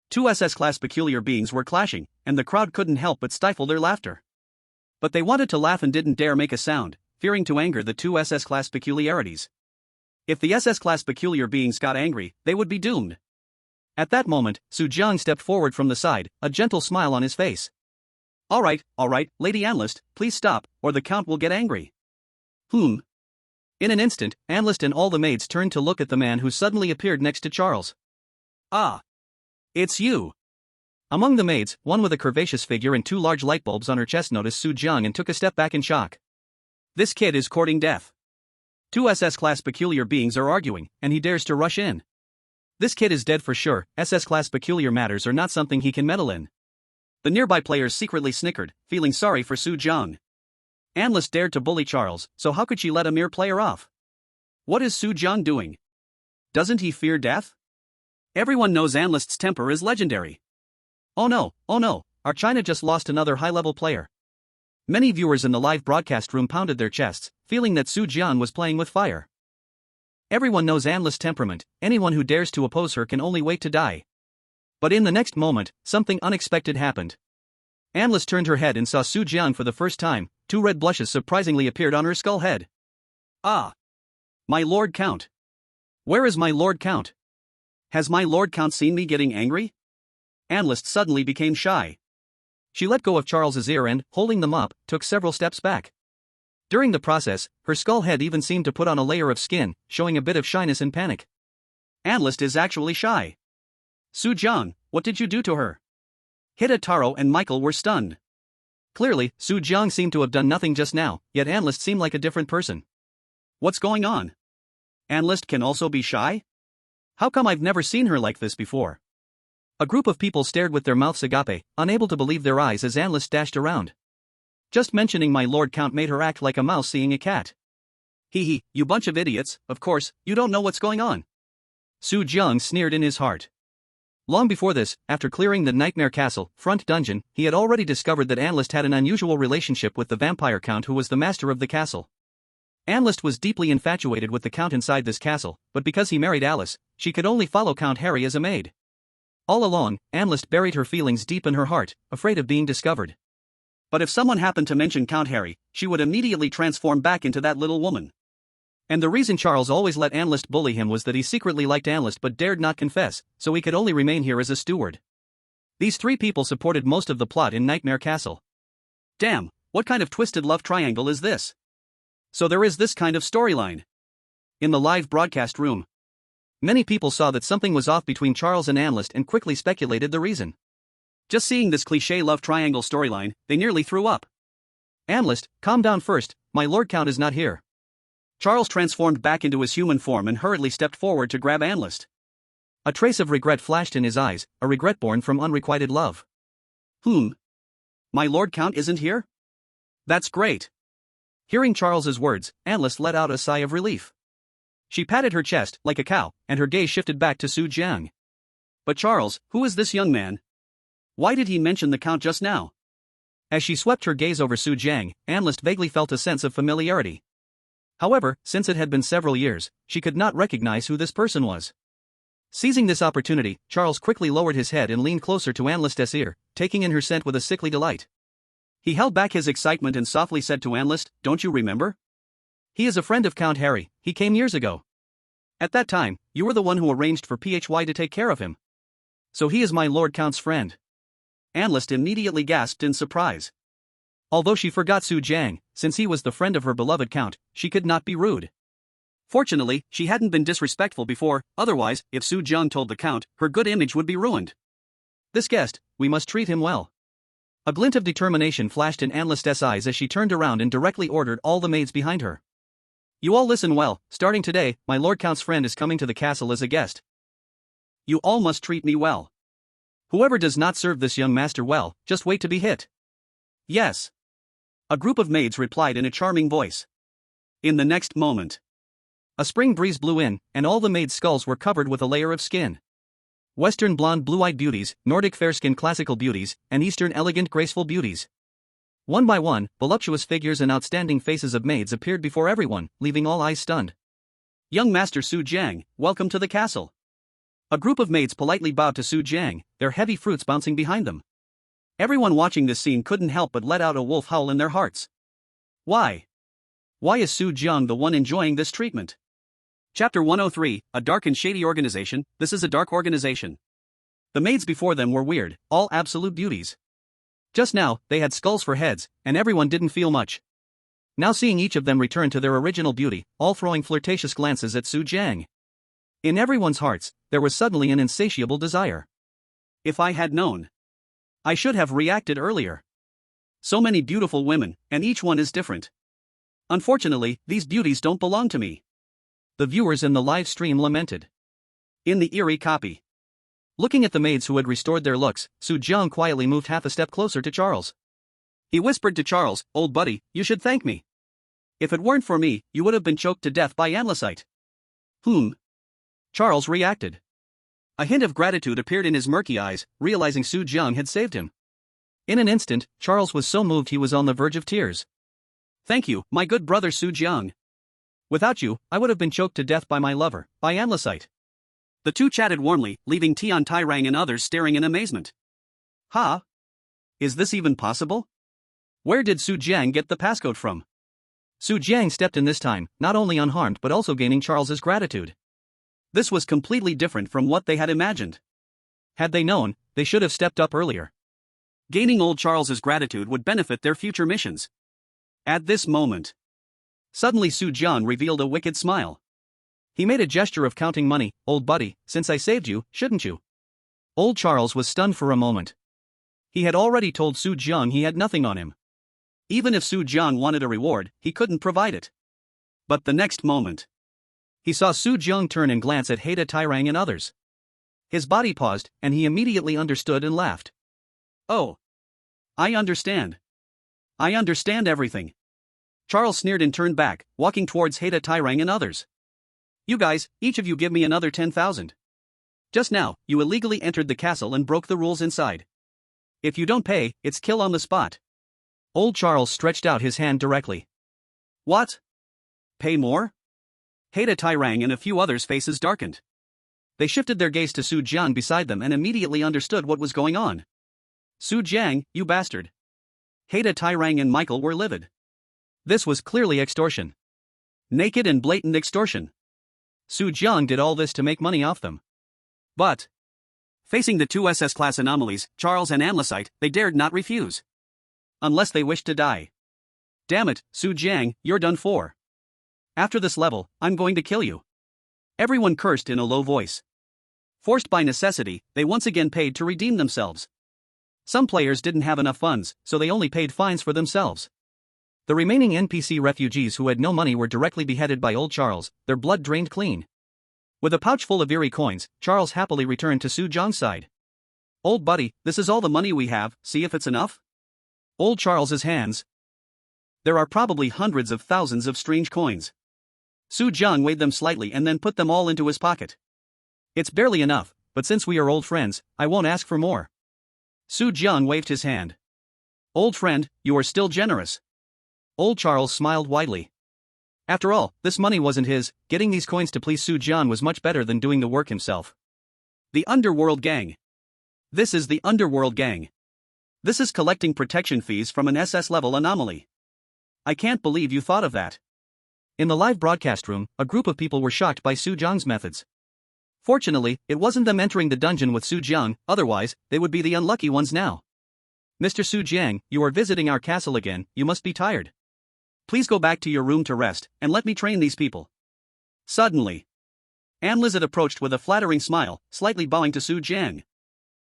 Speaker 1: 2 SS-class peculiar beings were clashing, and the crowd couldn't help but stifle their laughter. But they wanted to laugh and didn't dare make a sound, fearing to anger the 2 SS-class peculiarities. If the SS-class peculiar beings got angry, they would be doomed. At that moment, Su Jiang stepped forward from the side, a gentle smile on his face. All right, Lady Analyst, please stop, or the Count will get angry. In an instant, Analyst and all the maids turned to look at the man who suddenly appeared next to Charles. Ah! It's you! Among the maids, one with a curvaceous figure and 2 large light bulbs on her chest noticed Su Jiang and took a step back in shock. This kid is courting death. 2 SS-class peculiar beings are arguing, and he dares to rush in. This kid is dead for sure. SS-class peculiar matters are not something he can meddle in. The nearby players secretly snickered, feeling sorry for Su Jiang. Analyst dared to bully Charles, so how could she let a mere player off? What is Su Jiang doing? Doesn't he fear death? Everyone knows Analyst's temper is legendary. Oh no, our China just lost another high-level player. Many viewers in the live broadcast room pounded their chests, feeling that Su Jiang was playing with fire. Everyone knows Analyst's temperament, anyone who dares to oppose her can only wait to die. But in the next moment, something unexpected happened. Analyst turned her head and saw Su Jiang for the first time. 2 red blushes surprisingly appeared on her skull head. Ah! My Lord Count. Where is my Lord Count? Has my Lord Count seen me getting angry? Analyst suddenly became shy. She let go of Charles's ear and, holding the mop, took several steps back. During the process, her skull head even seemed to put on a layer of skin, showing a bit of shyness and panic. Analyst is actually shy. Su-jung, what did you do to her? Hida Taro and Michael were stunned. Clearly, Su-jung seemed to have done nothing just now, yet Analyst seemed like a different person. What's going on? Analyst can also be shy? How come I've never seen her like this before? A group of people stared with their mouths agape, unable to believe their eyes as Analyst dashed around. Just mentioning my Lord Count made her act like a mouse seeing a cat. Hee hee, you bunch of idiots, of course, you don't know what's going on. Su-jung sneered in his heart. Long before this, after clearing the Nightmare Castle front dungeon, he had already discovered that Analyst had an unusual relationship with the vampire count who was the master of the castle. Analyst was deeply infatuated with the count inside this castle, but because he married Alice, she could only follow Count Harry as a maid. All along, Analyst buried her feelings deep in her heart, afraid of being discovered. But if someone happened to mention Count Harry, she would immediately transform back into that little woman. And the reason Charles always let Analyst bully him was that he secretly liked Analyst but dared not confess, so he could only remain here as a steward. These three people supported most of the plot in Nightmare Castle. Damn, what kind of twisted love triangle is this? So there is this kind of storyline. In the live broadcast room, many people saw that something was off between Charles and Analyst and quickly speculated the reason. Just seeing this cliché love triangle storyline, they nearly threw up. Analyst, calm down first, my Lord Count is not here. Charles transformed back into his human form and hurriedly stepped forward to grab Analyst. A trace of regret flashed in his eyes, a regret born from unrequited love. My Lord Count isn't here? That's great. Hearing Charles's words, Analyst let out a sigh of relief. She patted her chest, like a cow, and her gaze shifted back to Su-jung. But Charles, who is this young man? Why did he mention the Count just now? As she swept her gaze over Su-jung, Analyst vaguely felt a sense of familiarity. However, since it had been several years, she could not recognize who this person was. Seizing this opportunity, Charles quickly lowered his head and leaned closer to Analyst's ear, taking in her scent with a sickly delight. He held back his excitement and softly said to Analyst, "Don't you remember? He is a friend of Count Harry, he came years ago. At that time, you were the one who arranged for PHY to take care of him. So he is my Lord Count's friend." Analyst immediately gasped in surprise. Although she forgot Su-jung, since he was the friend of her beloved Count, she could not be rude. Fortunately, she hadn't been disrespectful before, otherwise, if Su-jung told the Count, her good image would be ruined. This guest, we must treat him well. A glint of determination flashed in Analyst's eyes as she turned around and directly ordered all the maids behind her. You all listen well, starting today, my Lord Count's friend is coming to the castle as a guest. You all must treat me well. Whoever does not serve this young master well, just wait to be hit. Yes. A group of maids replied in a charming voice. In the next moment, a spring breeze blew in, and all the maids' skulls were covered with a layer of skin. Western blonde blue-eyed beauties, Nordic fair-skinned classical beauties, and Eastern elegant graceful beauties. One by one, voluptuous figures and outstanding faces of maids appeared before everyone, leaving all eyes stunned. Young Master Su-jung, welcome to the castle. A group of maids politely bowed to Su-jung, their heavy fruits bouncing behind them. Everyone watching this scene couldn't help but let out a wolf howl in their hearts. Why? Why is Su-jung the one enjoying this treatment? Chapter 103, A Dark and Shady Organization. This is a dark organization. The maids before them were weird, all absolute beauties. Just now, they had skulls for heads, and everyone didn't feel much. Now seeing each of them return to their original beauty, all throwing flirtatious glances at Su-jung. In everyone's hearts, there was suddenly an insatiable desire. If I had known, I should have reacted earlier. So many beautiful women, and each one is different. Unfortunately, these beauties don't belong to me. The viewers in the live stream lamented. In the eerie copy. Looking at the maids who had restored their looks, Su-jung quietly moved half a step closer to Charles. He whispered to Charles, "Old buddy, you should thank me. If it weren't for me, you would have been choked to death by Analyst." Charles reacted. A hint of gratitude appeared in his murky eyes, realizing Su-jung had saved him. In an instant, Charles was so moved he was on the verge of tears. Thank you, my good brother Su-jung. Without you, I would have been choked to death by my lover, by Analyst. The two chatted warmly, leaving Tian Tairang and others staring in amazement. Ha? Is this even possible? Where did Su-jung get the passcode from? Su Jiang stepped in this time, not only unharmed but also gaining Charles's gratitude. This was completely different from what they had imagined. Had they known, they should have stepped up earlier. Gaining old Charles's gratitude would benefit their future missions. At this moment, suddenly Su Jiang revealed a wicked smile. He made a gesture of counting money. Old buddy, since I saved you, shouldn't you? Old Charles was stunned for a moment. He had already told Su Jiang he had nothing on him. Even if Su Jiang wanted a reward, he couldn't provide it. But the next moment, he saw Su Jiang turn and glance at Haida Tairang and others. His body paused, and he immediately understood and laughed. Oh. I understand. I understand everything. Charles sneered and turned back, walking towards Haida Tairang and others. You guys, each of you give me another 10,000. Just now, you illegally entered the castle and broke the rules inside. If you don't pay, it's kill on the spot. Old Charles stretched out his hand directly. What? Pay more? Haida Tairang and a few others' faces darkened. They shifted their gaze to Su Jiang beside them and immediately understood what was going on. Su Jiang, you bastard. Haida Tairang and Michael were livid. This was clearly extortion. Naked and blatant extortion. Su Jiang did all this to make money off them. But, facing the two SS class anomalies, Charles and Anlicite, they dared not refuse. Unless they wished to die. Damn it, Su Jiang, you're done for. After this level, I'm going to kill you. Everyone cursed in a low voice. Forced by necessity, they once again paid to redeem themselves. Some players didn't have enough funds, so they only paid fines for themselves. The remaining NPC refugees who had no money were directly beheaded by old Charles, their blood drained clean. With a pouch full of eerie coins, Charles happily returned to Su Jiang's side. Old buddy, this is all the money we have, see if it's enough? Old Charles's hands. There are probably hundreds of thousands of strange coins. Su Jiang weighed them slightly and then put them all into his pocket. It's barely enough, but since we are old friends, I won't ask for more. Su Jiang waved his hand. Old friend, you are still generous. Old Charles smiled widely. After all, this money wasn't his. Getting these coins to please Su Jiang was much better than doing the work himself. The Underworld Gang. This is the Underworld Gang. This is collecting protection fees from an SS level anomaly. I can't believe you thought of that. In the live broadcast room, a group of people were shocked by Su Jiang's methods. Fortunately, it wasn't them entering the dungeon with Su Jiang, otherwise, they would be the unlucky ones now. Mr. Su Jiang, you are visiting our castle again, you must be tired. Please go back to your room to rest, and let me train these people. Suddenly, Anlicite approached with a flattering smile, slightly bowing to Su Jiang.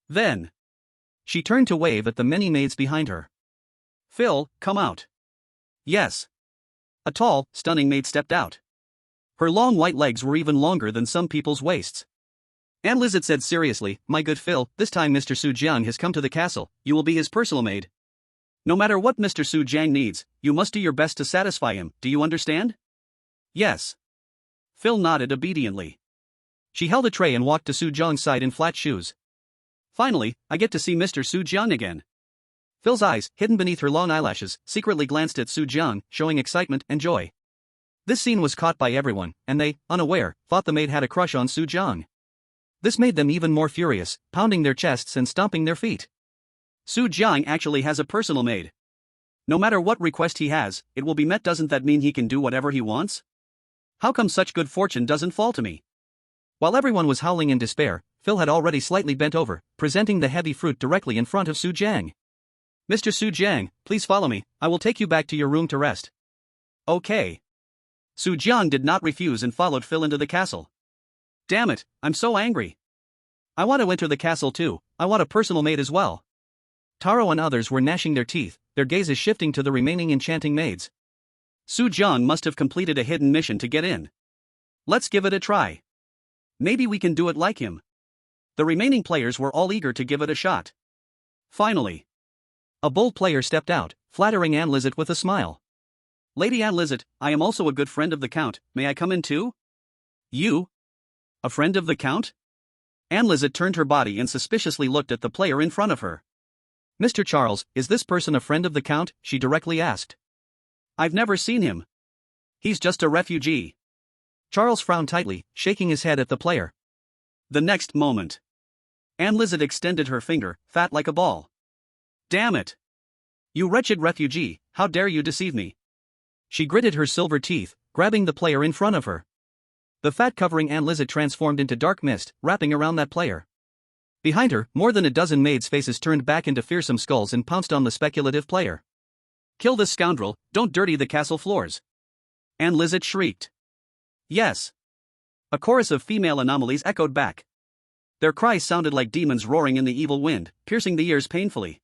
Speaker 1: Then, she turned to wave at the many maids behind her. Phil, come out. Yes. A tall, stunning maid stepped out. Her long white legs were even longer than some people's waists. Anlicite said seriously, my good Phil, this time Mr. Su Jiang has come to the castle, you will be his personal maid. No matter what Mr. Su Jiang needs, you must do your best to satisfy him, do you understand? Yes. Phil nodded obediently. She held a tray and walked to Su Jiang's side in flat shoes. Finally, I get to see Mr. Su Jiang again. Phil's eyes, hidden beneath her long eyelashes, secretly glanced at Su Jiang, showing excitement and joy. This scene was caught by everyone, and they, unaware, thought the maid had a crush on Su Jiang. This made them even more furious, pounding their chests and stomping their feet. Su Jiang actually has a personal maid. No matter what request he has, it will be met. Doesn't that mean he can do whatever he wants? How come such good fortune doesn't fall to me? While everyone was howling in despair, Phil had already slightly bent over, presenting the heavy fruit directly in front of Su Jiang. Mr. Su Jiang, please follow me, I will take you back to your room to rest. Okay. Su Jiang did not refuse and followed Phil into the castle. Damn it, I'm so angry. I want to enter the castle too, I want a personal maid as well. Taro and others were gnashing their teeth, their gazes shifting to the remaining enchanting maids. Su Jiang must have completed a hidden mission to get in. Let's give it a try. Maybe we can do it like him. The remaining players were all eager to give it a shot. Finally, a bold player stepped out, flattering Anlicite with a smile. Lady Anlicite, I am also a good friend of the Count, may I come in too? You? A friend of the Count? Anlicite turned her body and suspiciously looked at the player in front of her. Mr. Charles, is this person a friend of the Count? She directly asked. I've never seen him. He's just a refugee. Charles frowned tightly, shaking his head at the player. The next moment, Anlicite extended her finger, fat like a ball. Damn it! You wretched refugee, how dare you deceive me? She gritted her silver teeth, grabbing the player in front of her. The fat covering Anne Lizette transformed into dark mist, wrapping around that player. Behind her, more than a dozen maids' faces turned back into fearsome skulls and pounced on the speculative player. "Kill this scoundrel, don't dirty the castle floors!" Anne Lizette shrieked. "Yes!" A chorus of female anomalies echoed back. Their cries sounded like demons roaring in the evil wind, piercing the ears painfully.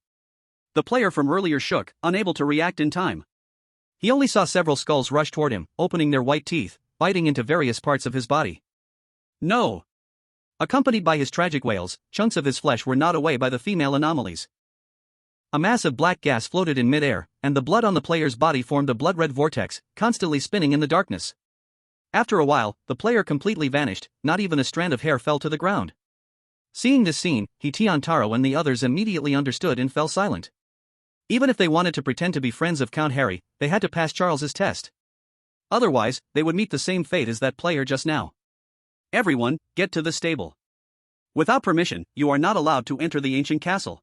Speaker 1: The player from earlier shook, unable to react in time. He only saw several skulls rush toward him, opening their white teeth, biting into various parts of his body. "No!" Accompanied by his tragic wails, chunks of his flesh were gnawed away by the female anomalies. A mass of black gas floated in midair, and the blood on the player's body formed a blood-red vortex, constantly spinning in the darkness. After a while, the player completely vanished, not even a strand of hair fell to the ground. Seeing this scene, Taro and the others immediately understood and fell silent. Even if they wanted to pretend to be friends of Count Harry, they had to pass Charles's test. Otherwise, they would meet the same fate as that player just now. "Everyone, get to the stable. Without permission, you are not allowed to enter the ancient castle."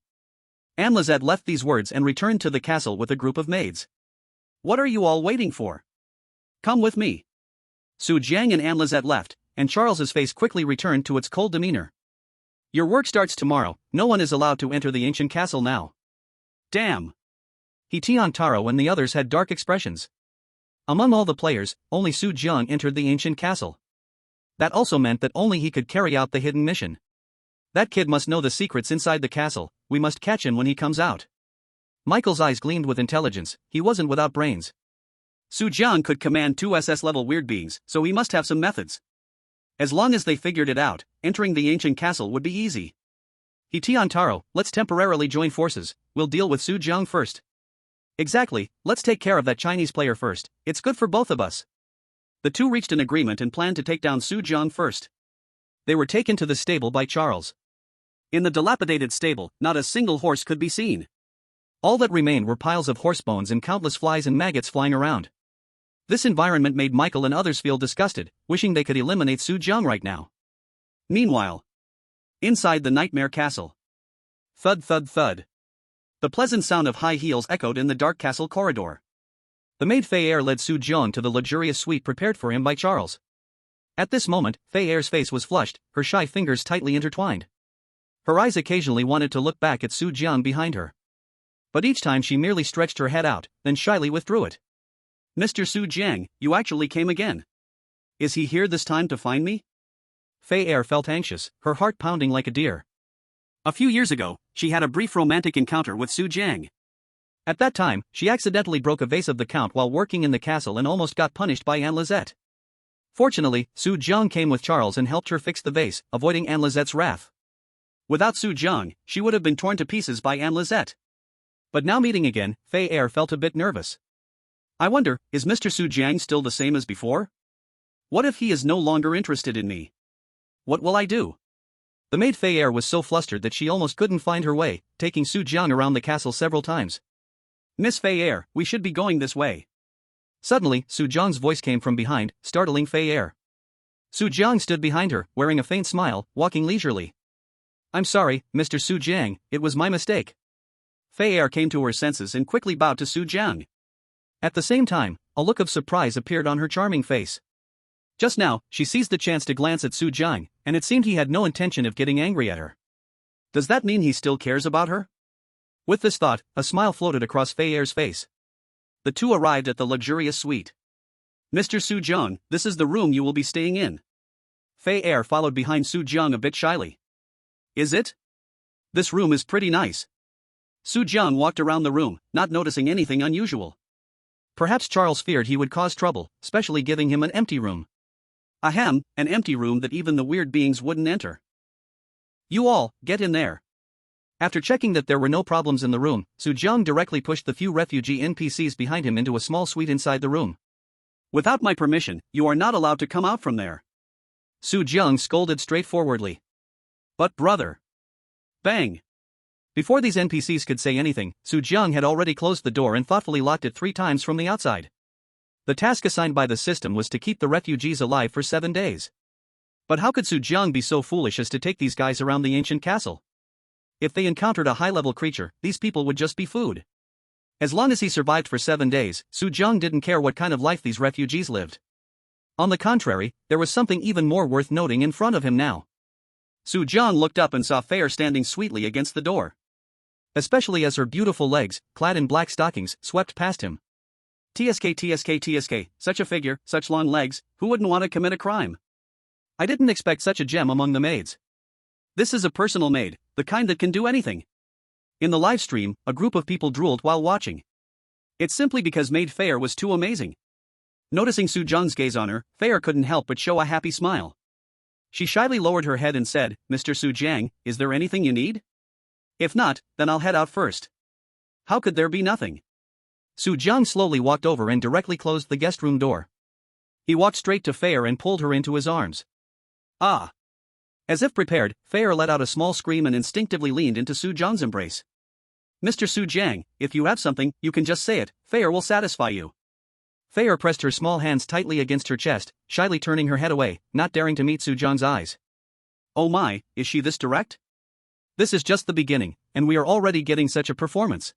Speaker 1: Anne Lizette left these words and returned to the castle with a group of maids. "What are you all waiting for? Come with me." Su Jiang and Anne Lizette left, and Charles's face quickly returned to its cold demeanor. "Your work starts tomorrow, no one is allowed to enter the ancient castle now." "Damn!" Taro and the others had dark expressions. Among all the players, only Su Jiang entered the ancient castle. That also meant that only he could carry out the hidden mission. "That kid must know the secrets inside the castle, we must catch him when he comes out." Michael's eyes gleamed with intelligence, he wasn't without brains. Su Jiang could command 2 SS-level weird beings, so he must have some methods. As long as they figured it out, entering the ancient castle would be easy. Taro, let's temporarily join forces, we'll deal with Su Jiang first. Exactly, let's take care of that Chinese player first, it's good for both of us. The two reached an agreement and planned to take down Su Jiang first. They were taken to the stable by Charles. In the dilapidated stable, not a single horse could be seen. All that remained were piles of horse bones and countless flies and maggots flying around. This environment made Michael and others feel disgusted, wishing they could eliminate Su Jiang right now. Meanwhile, inside the nightmare castle. Thud thud thud. The pleasant sound of high heels echoed in the dark castle corridor. The maid Fei Er led Su Jiang to the luxurious suite prepared for him by Charles. At this moment, Fei Er's face was flushed, her shy fingers tightly intertwined. Her eyes occasionally wanted to look back at Su Jiang behind her. But each time she merely stretched her head out, then shyly withdrew it. "Mr. Su Jiang, you actually came again. Is he here this time to find me?" Fei Er felt anxious, her heart pounding like a deer. A few years ago, she had a brief romantic encounter with Su Jiang. At that time, she accidentally broke a vase of the Count while working in the castle and almost got punished by Anne Lizette. Fortunately, Su Jiang came with Charles and helped her fix the vase, avoiding Anne Lizette's wrath. Without Su Jiang, she would have been torn to pieces by Anne Lizette. But now meeting again, Fei Er felt a bit nervous. I wonder, is Mr. Su Jiang still the same as before? What if he is no longer interested in me? What will I do? The maid Fei Er was so flustered that she almost couldn't find her way, taking Su Jiang around the castle several times. "Miss Fei Er, we should be going this way." Suddenly, Su Jiang's voice came from behind, startling Fei Er. Su Jiang stood behind her, wearing a faint smile, walking leisurely. "I'm sorry, Mr. Su Jiang, it was my mistake." Fei Er came to her senses and quickly bowed to Su Jiang. At the same time, a look of surprise appeared on her charming face. Just now, she seized the chance to glance at Su Jiang, and it seemed he had no intention of getting angry at her. Does that mean he still cares about her? With this thought, a smile floated across Fei Er's face. The two arrived at the luxurious suite. "Mr. Su Jiang, this is the room you will be staying in." Fei Er followed behind Su Jiang a bit shyly. "Is it? This room is pretty nice." Su Jiang walked around the room, not noticing anything unusual. Perhaps Charles feared he would cause trouble, especially giving him an empty room. Ahem, an empty room that even the weird beings wouldn't enter. "You all, get in there." After checking that there were no problems in the room, Su Jiang directly pushed the few refugee NPCs behind him into a small suite inside the room. "Without my permission, you are not allowed to come out from there." Su Jiang scolded straightforwardly. "But brother." Bang! Before these NPCs could say anything, Su Jiang had already closed the door and thoughtfully locked it 3 times from the outside. The task assigned by the system was to keep the refugees alive for 7 days. But how could Su Jiang be so foolish as to take these guys around the ancient castle? If they encountered a high-level creature, these people would just be food. As long as he survived for 7 days, Su Jiang didn't care what kind of life these refugees lived. On the contrary, there was something even more worth noting in front of him now. Su Jiang looked up and saw Fair standing sweetly against the door. Especially as her beautiful legs, clad in black stockings, swept past him. TSK, such a figure, such long legs, who wouldn't want to commit a crime? I didn't expect such a gem among the maids. This is a personal maid, the kind that can do anything. In the live stream, a group of people drooled while watching. It's simply because Maid Fair was too amazing. Noticing Su Jiang's gaze on her, Fair couldn't help but show a happy smile. She shyly lowered her head and said, "Mr. Su Jiang, is there anything you need? If not, then I'll head out first." How could there be nothing? Su Jiang slowly walked over and directly closed the guest room door. He walked straight to Fair and pulled her into his arms. Ah! As if prepared, Fair let out a small scream and instinctively leaned into Su Jiang's embrace. "Mr. Su Jiang, if you have something, you can just say it, Fair will satisfy you." Fair pressed her small hands tightly against her chest, shyly turning her head away, not daring to meet Su Jiang's eyes. Oh my, is she this direct? This is just the beginning, and we are already getting such a performance.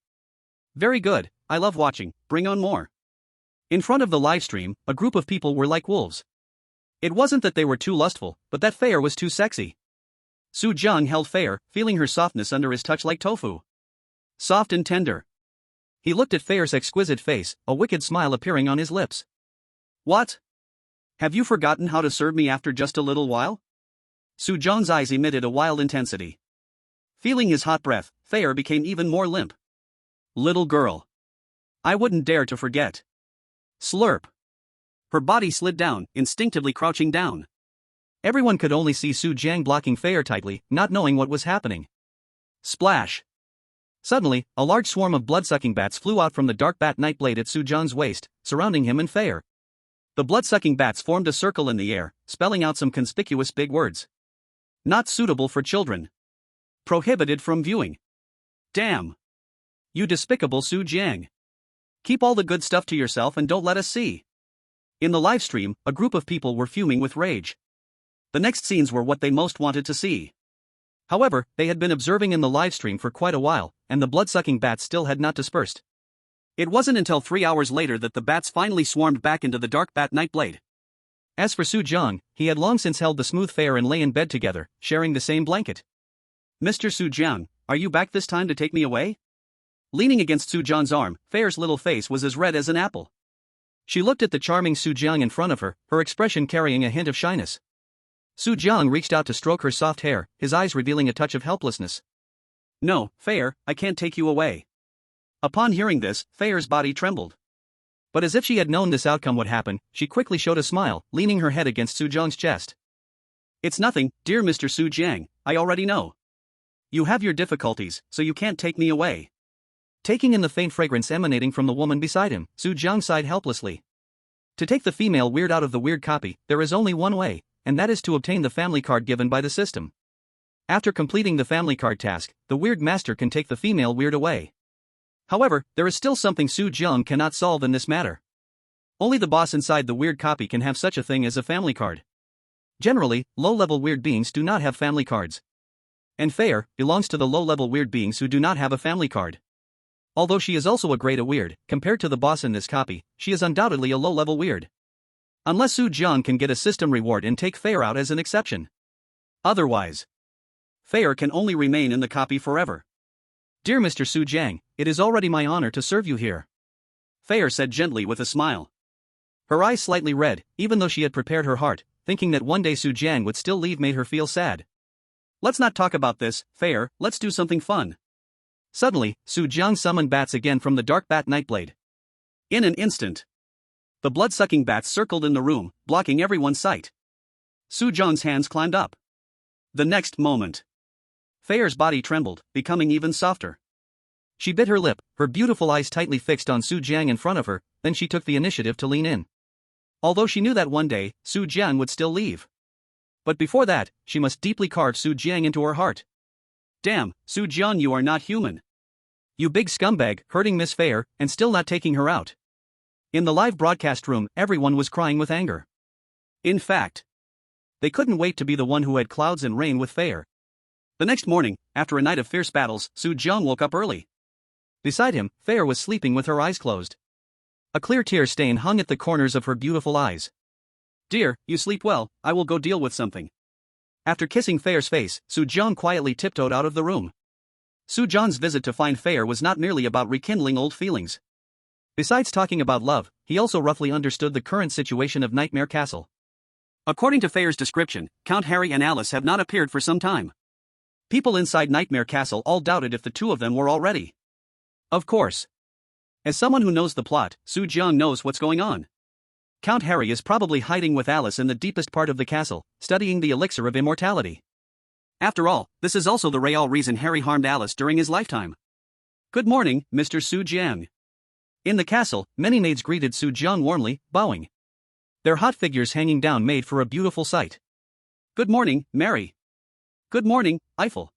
Speaker 1: Very good, I love watching, bring on more. In front of the live stream, a group of people were like wolves. It wasn't that they were too lustful, but that Fair was too sexy. Su Jiang held Fair, feeling her softness under his touch like tofu. Soft and tender. He looked at Fair's exquisite face, a wicked smile appearing on his lips. What? Have you forgotten how to serve me after just a little while? Su Jiang's eyes emitted a wild intensity. Feeling his hot breath, Fair became even more limp. Little girl. I wouldn't dare to forget. Slurp. Her body slid down, instinctively crouching down. Everyone could only see Su Jiang blocking Fair tightly, not knowing what was happening. Splash. Suddenly, a large swarm of blood-sucking bats flew out from the dark bat night blade at Su Jiang's waist, surrounding him and Fair. The blood-sucking bats formed a circle in the air, spelling out some conspicuous big words. Not suitable for children. Prohibited from viewing. Damn. You despicable Su Jiang. Keep all the good stuff to yourself and don't let us see. In the live stream, a group of people were fuming with rage. The next scenes were what they most wanted to see. However, they had been observing in the live stream for quite a while, and the blood-sucking bats still had not dispersed. It wasn't until 3 hours later that the bats finally swarmed back into the dark bat night blade. As for Su Jiang, he had long since held the smooth Fair and lay in bed together, sharing the same blanket. Mr. Su Jiang, are you back this time to take me away? Leaning against Su Jiang's arm, Fair's little face was as red as an apple. She looked at the charming Su Jiang in front of her, her expression carrying a hint of shyness. Su Jiang reached out to stroke her soft hair, his eyes revealing a touch of helplessness. No, Fair, I can't take you away. Upon hearing this, Fair's body trembled. But as if she had known this outcome would happen, she quickly showed a smile, leaning her head against Su Jiang's chest. It's nothing, dear Mr. Su Jiang, I already know. You have your difficulties, so you can't take me away. Taking in the faint fragrance emanating from the woman beside him, Su Jiang sighed helplessly. To take the female weird out of the weird copy, there is only one way, and that is to obtain the family card given by the system. After completing the family card task, the weird master can take the female weird away. However, there is still something Su Jiang cannot solve in this matter. Only the boss inside the weird copy can have such a thing as a family card. Generally, low-level weird beings do not have family cards. And Fair belongs to the low-level weird beings who do not have a family card. Although she is also a grade A weird, compared to the boss in this copy, she is undoubtedly a low-level weird. Unless Su Jiang can get a system reward and take Fair out as an exception. Otherwise, Fair can only remain in the copy forever. Dear Mr. Su Jiang, it is already my honor to serve you here. Fair said gently with a smile. Her eyes slightly red, even though she had prepared her heart, thinking that one day Su Jiang would still leave made her feel sad. Let's not talk about this, Fair, let's do something fun. Suddenly, Su Jiang summoned bats again from the dark bat nightblade. In an instant, the blood-sucking bats circled in the room, blocking everyone's sight. Su Jiang's hands climbed up. The next moment, Fair's body trembled, becoming even softer. She bit her lip, her beautiful eyes tightly fixed on Su Jiang in front of her, then she took the initiative to lean in. Although she knew that one day, Su Jiang would still leave. But before that, she must deeply carve Su Jiang into her heart. Damn, Su Jiang, you are not human. You big scumbag, hurting Miss Fair, and still not taking her out. In the live broadcast room, everyone was crying with anger. In fact, they couldn't wait to be the one who had clouds and rain with Fair. The next morning, after a night of fierce battles, Su Jiang woke up early. Beside him, Fair was sleeping with her eyes closed. A clear tear stain hung at the corners of her beautiful eyes. Dear, you sleep well, I will go deal with something. After kissing Fair's face, Soo-jung quietly tiptoed out of the room. Soo-jung's visit to find Fair was not merely about rekindling old feelings. Besides talking about love, he also roughly understood the current situation of Nightmare Castle. According to Fair's description, Count Harry and Alice have not appeared for some time. People inside Nightmare Castle all doubted if the two of them were already. Of course. As someone who knows the plot, Soo-jung knows what's going on. Count Harry is probably hiding with Alice in the deepest part of the castle, studying the elixir of immortality. After all, this is also the real reason Harry harmed Alice during his lifetime. Good morning, Mr. Soo-jung. In the castle, many maids greeted Soo-jung warmly, bowing. Their hot figures hanging down made for a beautiful sight. Good morning, Mary. Good morning, Eiffel.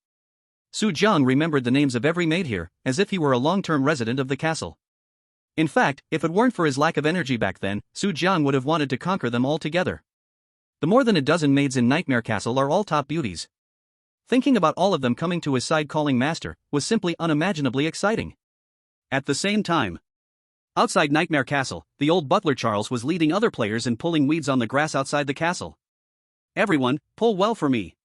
Speaker 1: Soo-jung remembered the names of every maid here, as if he were a long-term resident of the castle. In fact, if it weren't for his lack of energy back then, Soo-jung would have wanted to conquer them all together. The more than a dozen maids in Nightmare Castle are all top beauties. Thinking about all of them coming to his side calling master was simply unimaginably exciting. At the same time, outside Nightmare Castle, the old butler Charles was leading other players in pulling weeds on the grass outside the castle. Everyone, pull well for me.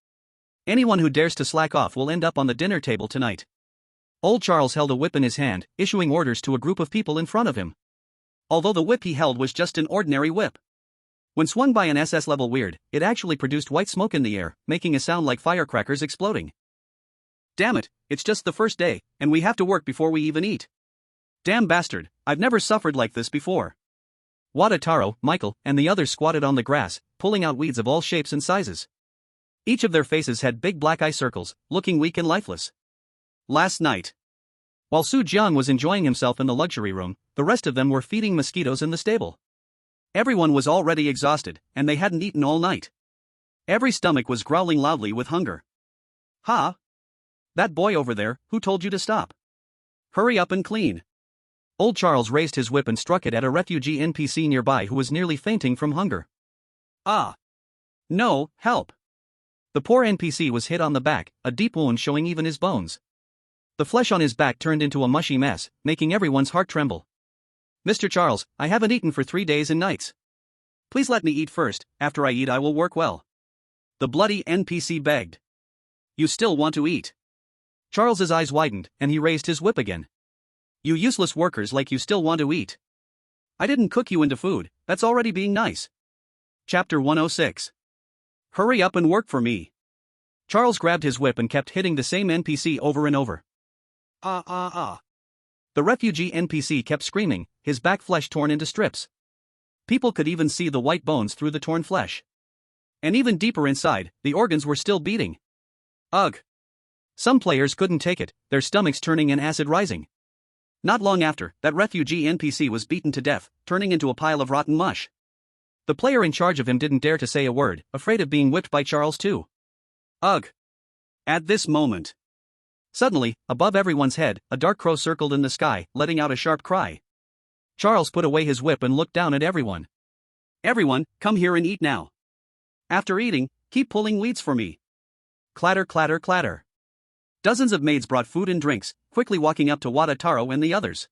Speaker 1: Anyone who dares to slack off will end up on the dinner table tonight. Old Charles held a whip in his hand, issuing orders to a group of people in front of him. Although the whip he held was just an ordinary whip. When swung by an SS level weird, it actually produced white smoke in the air, making a sound like firecrackers exploding. Damn it, it's just the first day, and we have to work before we even eat. Damn bastard, I've never suffered like this before. Wadataro, Michael, and the others squatted on the grass, pulling out weeds of all shapes and sizes. Each of their faces had big black eye circles, looking weak and lifeless. Last night, while Soo-jung was enjoying himself in the luxury room, the rest of them were feeding mosquitoes in the stable. Everyone was already exhausted, and they hadn't eaten all night. Every stomach was growling loudly with hunger. Ha! That boy over there, who told you to stop? Hurry up and clean. Old Charles raised his whip and struck it at a refugee NPC nearby who was nearly fainting from hunger. Ah! No, help! The poor NPC was hit on the back, a deep wound showing even his bones. The flesh on his back turned into a mushy mess, making everyone's heart tremble. Mr. Charles, I haven't eaten for 3 days and nights. Please let me eat first, after I eat I will work well. The bloody NPC begged. You still want to eat? Charles's eyes widened, and he raised his whip again. You useless workers like you still want to eat. I didn't cook you into food, that's already being nice. Chapter 106. Hurry up and work for me. Charles grabbed his whip and kept hitting the same NPC over and over. The refugee NPC kept screaming, his back flesh torn into strips. People could even see the white bones through the torn flesh. And even deeper inside, the organs were still beating. Ugh! Some players couldn't take it, their stomachs turning and acid rising. Not long after, that refugee NPC was beaten to death, turning into a pile of rotten mush. The player in charge of him didn't dare to say a word, afraid of being whipped by Charles too. Ugh! At this moment, suddenly, above everyone's head, a dark crow circled in the sky, letting out a sharp cry. Charles put away his whip and looked down at everyone. Everyone, come here and eat now. After eating, keep pulling weeds for me. Clatter, clatter, clatter. Dozens of maids brought food and drinks, quickly walking up to Wadataro and the others.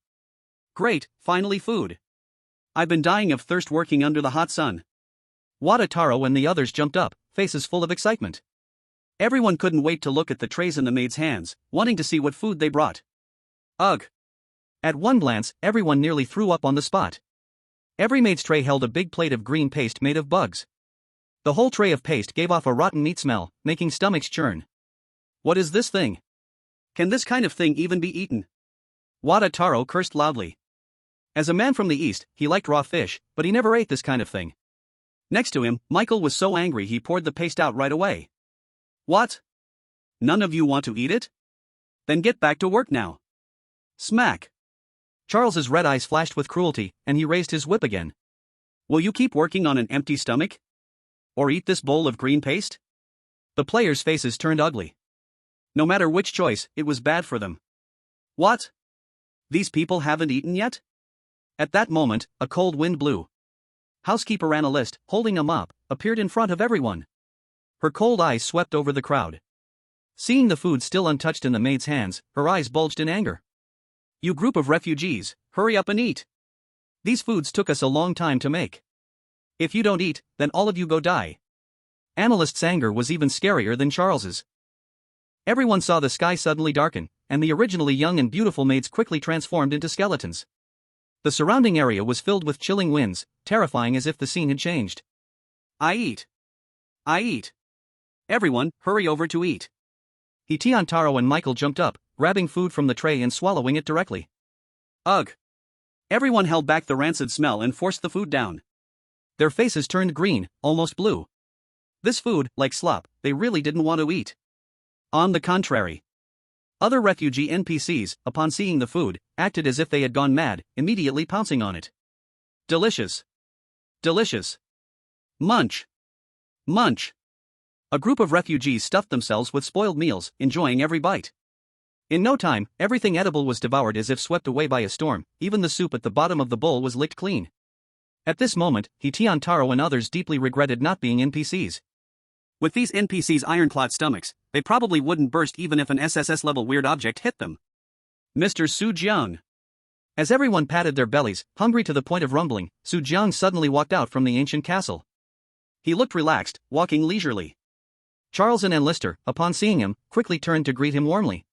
Speaker 1: Great, finally food. I've been dying of thirst working under the hot sun. Wadataro and the others jumped up, faces full of excitement. Everyone couldn't wait to look at the trays in the maids' hands, wanting to see what food they brought. Ugh! At one glance, everyone nearly threw up on the spot. Every maid's tray held a big plate of green paste made of bugs. The whole tray of paste gave off a rotten meat smell, making stomachs churn. What is this thing? Can this kind of thing even be eaten? Wadataro cursed loudly. As a man from the east, he liked raw fish, but he never ate this kind of thing. Next to him, Michael was so angry he poured the paste out right away. What? None of you want to eat it? Then get back to work now. Smack. Charles's red eyes flashed with cruelty, and he raised his whip again. Will you keep working on an empty stomach? Or eat this bowl of green paste? The players' faces turned ugly. No matter which choice, it was bad for them. What? These people haven't eaten yet? At that moment, a cold wind blew. Housekeeper Annalist, holding a mop, appeared in front of everyone. Her cold eyes swept over the crowd. Seeing the food still untouched in the maid's hands, her eyes bulged in anger. You group of refugees, hurry up and eat. These foods took us a long time to make. If you don't eat, then all of you go die. Analyst's anger was even scarier than Charles's. Everyone saw the sky suddenly darken, and the originally young and beautiful maids quickly transformed into skeletons. The surrounding area was filled with chilling winds, terrifying as if the scene had changed. I eat. I eat. Everyone, hurry over to eat. Tian Taro and Michael jumped up, grabbing food from the tray and swallowing it directly. Ugh. Everyone held back the rancid smell and forced the food down. Their faces turned green, almost blue. This food, like slop, they really didn't want to eat. On the contrary. Other refugee NPCs, upon seeing the food, acted as if they had gone mad, immediately pouncing on it. Delicious. Delicious. Munch. Munch. A group of refugees stuffed themselves with spoiled meals, enjoying every bite. In no time, everything edible was devoured as if swept away by a storm, even the soup at the bottom of the bowl was licked clean. At this moment, Tian Taro and others deeply regretted not being NPCs. With these NPCs' ironclad stomachs, they probably wouldn't burst even if an SSS-level weird object hit them. Mr. Su Jiang. As everyone patted their bellies, hungry to the point of rumbling, Su Jiang suddenly walked out from the ancient castle. He looked relaxed, walking leisurely. Charles and Lister, upon seeing him, quickly turned to greet him warmly.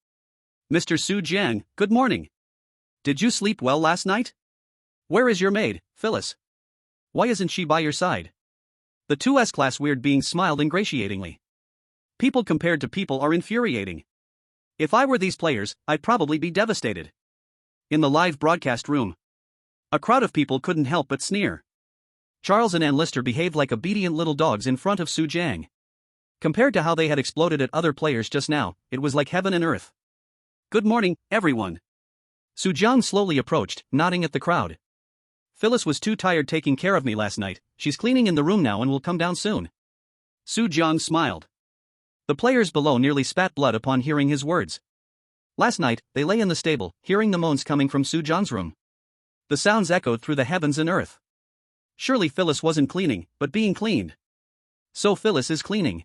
Speaker 1: Mr. Su Jiang, good morning. Did you sleep well last night? Where is your maid, Phyllis? Why isn't she by your side? The two S-class weird beings smiled ingratiatingly. People compared to people are infuriating. If I were these players, I'd probably be devastated. In the live broadcast room, a crowd of people couldn't help but sneer. Charles and Lister behaved like obedient little dogs in front of Su Jiang. Compared to how they had exploded at other players just now, it was like heaven and earth. Good morning, everyone. Su Jiang slowly approached, nodding at the crowd. Phyllis was too tired taking care of me last night, she's cleaning in the room now and will come down soon. Su Jiang smiled. The players below nearly spat blood upon hearing his words. Last night, they lay in the stable, hearing the moans coming from Su Jiang's room. The sounds echoed through the heavens and earth. Surely Phyllis wasn't cleaning, but being cleaned. So Phyllis is cleaning.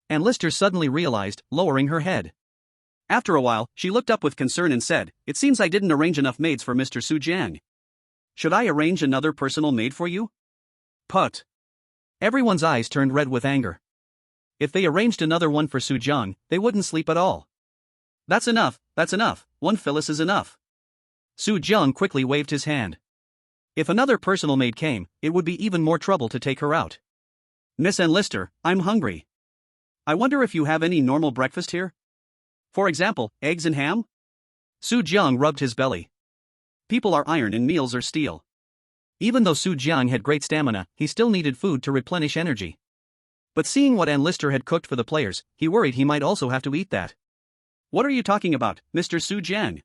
Speaker 1: And Lister suddenly realized, lowering her head. After a while, she looked up with concern and said, "It seems I didn't arrange enough maids for Mr. Su Jiang. Should I arrange another personal maid for you?" Put. Everyone's eyes turned red with anger. If they arranged another one for Su Jiang, they wouldn't sleep at all. That's enough, one Phyllis is enough. Su Jiang quickly waved his hand. If another personal maid came, it would be even more trouble to take her out. Miss Lister, I'm hungry. I wonder if you have any normal breakfast here? For example, eggs and ham? Su Jiang rubbed his belly. People are iron and meals are steel. Even though Su Jiang had great stamina, he still needed food to replenish energy. But seeing what Lister had cooked for the players, he worried he might also have to eat that. What are you talking about, Mr. Su Jiang?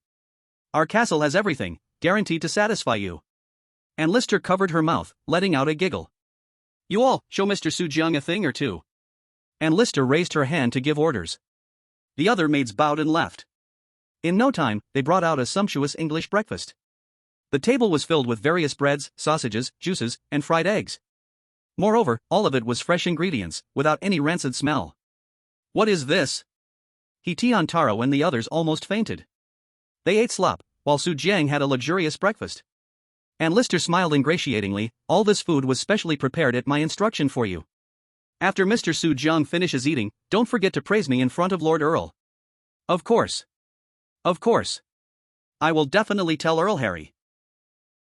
Speaker 1: Our castle has everything, guaranteed to satisfy you. Lister covered her mouth, letting out a giggle. You all, show Mr. Su Jiang a thing or two. Lister raised her hand to give orders. The other maids bowed and left. In no time, they brought out a sumptuous English breakfast. The table was filled with various breads, sausages, juices, and fried eggs. Moreover, all of it was fresh ingredients, without any rancid smell. What is this? Tian Taro and the others almost fainted. They ate slop, while Su Jiang had a luxurious breakfast. Lister smiled ingratiatingly, all this food was specially prepared at my instruction for you. After Mr. Su Jiang finishes eating, don't forget to praise me in front of Lord Earl. Of course. Of course. I will definitely tell Earl Harry.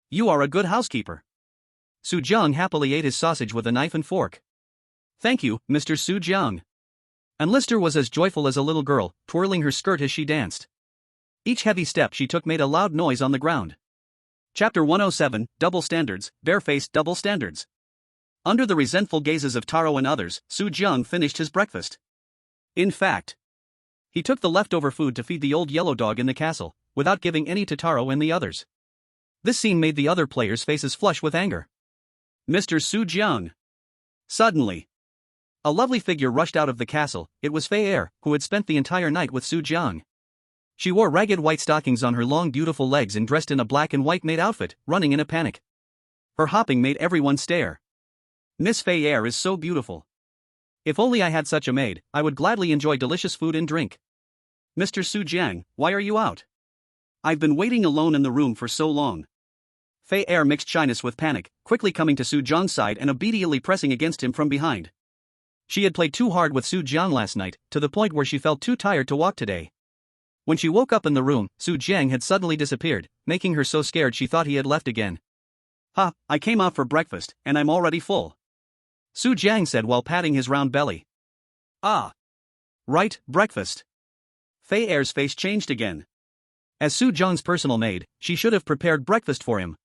Speaker 1: You are a good housekeeper. Su Jiang happily ate his sausage with a knife and fork. Thank you, Mr. Su Jiang. Lister was as joyful as a little girl, twirling her skirt as she danced. Each heavy step she took made a loud noise on the ground. Chapter 107, Double Standards, Barefaced Double Standards. Under the resentful gazes of Taro and others, Su Jiang finished his breakfast. In fact, he took the leftover food to feed the old yellow dog in the castle, without giving any to Taro and the others. This scene made the other players' faces flush with anger. Mr. Su Jiang. Suddenly, a lovely figure rushed out of the castle. It was Fei Er, who had spent the entire night with Su Jiang. She wore ragged white stockings on her long beautiful legs and dressed in a black and white maid outfit, running in a panic. Her hopping made everyone stare. Miss Fei Er is so beautiful. If only I had such a maid, I would gladly enjoy delicious food and drink. Mr. Su Jiang, why are you out? I've been waiting alone in the room for so long. Fei Er mixed shyness with panic, quickly coming to Su Jiang's side and obediently pressing against him from behind. She had played too hard with Su Jiang last night, to the point where she felt too tired to walk today. When she woke up in the room, Su Jiang had suddenly disappeared, making her so scared she thought he had left again. "Ha, I came out for breakfast, and I'm already full," Su Jiang said while patting his round belly. "Ah. Right, breakfast." Fei Er's face changed again. As Su Jiang's personal maid, she should have prepared breakfast for him.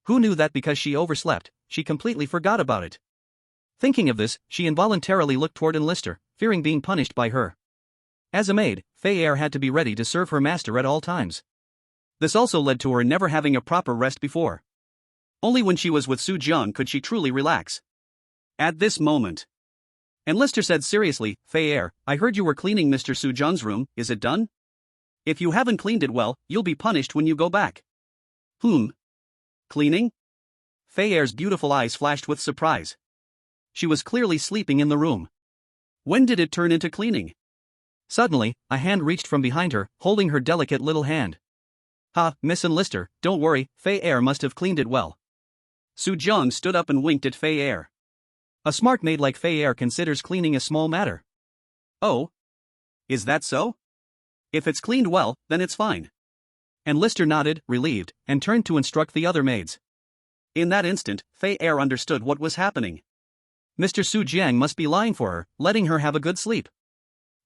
Speaker 1: Who knew that because she overslept, she completely forgot about it? Thinking of this, she involuntarily looked toward Enlister, fearing being punished by her. As a maid, Fei Er had to be ready to serve her master at all times. This also led to her never having a proper rest before. Only when she was with Su Jiang could she truly relax. At this moment, Enlister said seriously, "Fei Er, I heard you were cleaning Mr. Su Jiang's room, is it done? If you haven't cleaned it well, you'll be punished when you go back." Cleaning? Fei Er's beautiful eyes flashed with surprise. She was clearly sleeping in the room. When did it turn into cleaning? Suddenly, a hand reached from behind her, holding her delicate little hand. "Ha, Miss Enlister, don't worry, Fei Er must have cleaned it well." Su Jiang stood up and winked at Fei Er. A smart maid like Fei Er considers cleaning a small matter. "Oh? Is that so? If it's cleaned well, then it's fine." Enlister nodded, relieved, and turned to instruct the other maids. In that instant, Fei Er understood what was happening. Mr. Su Jiang must be lying for her, letting her have a good sleep.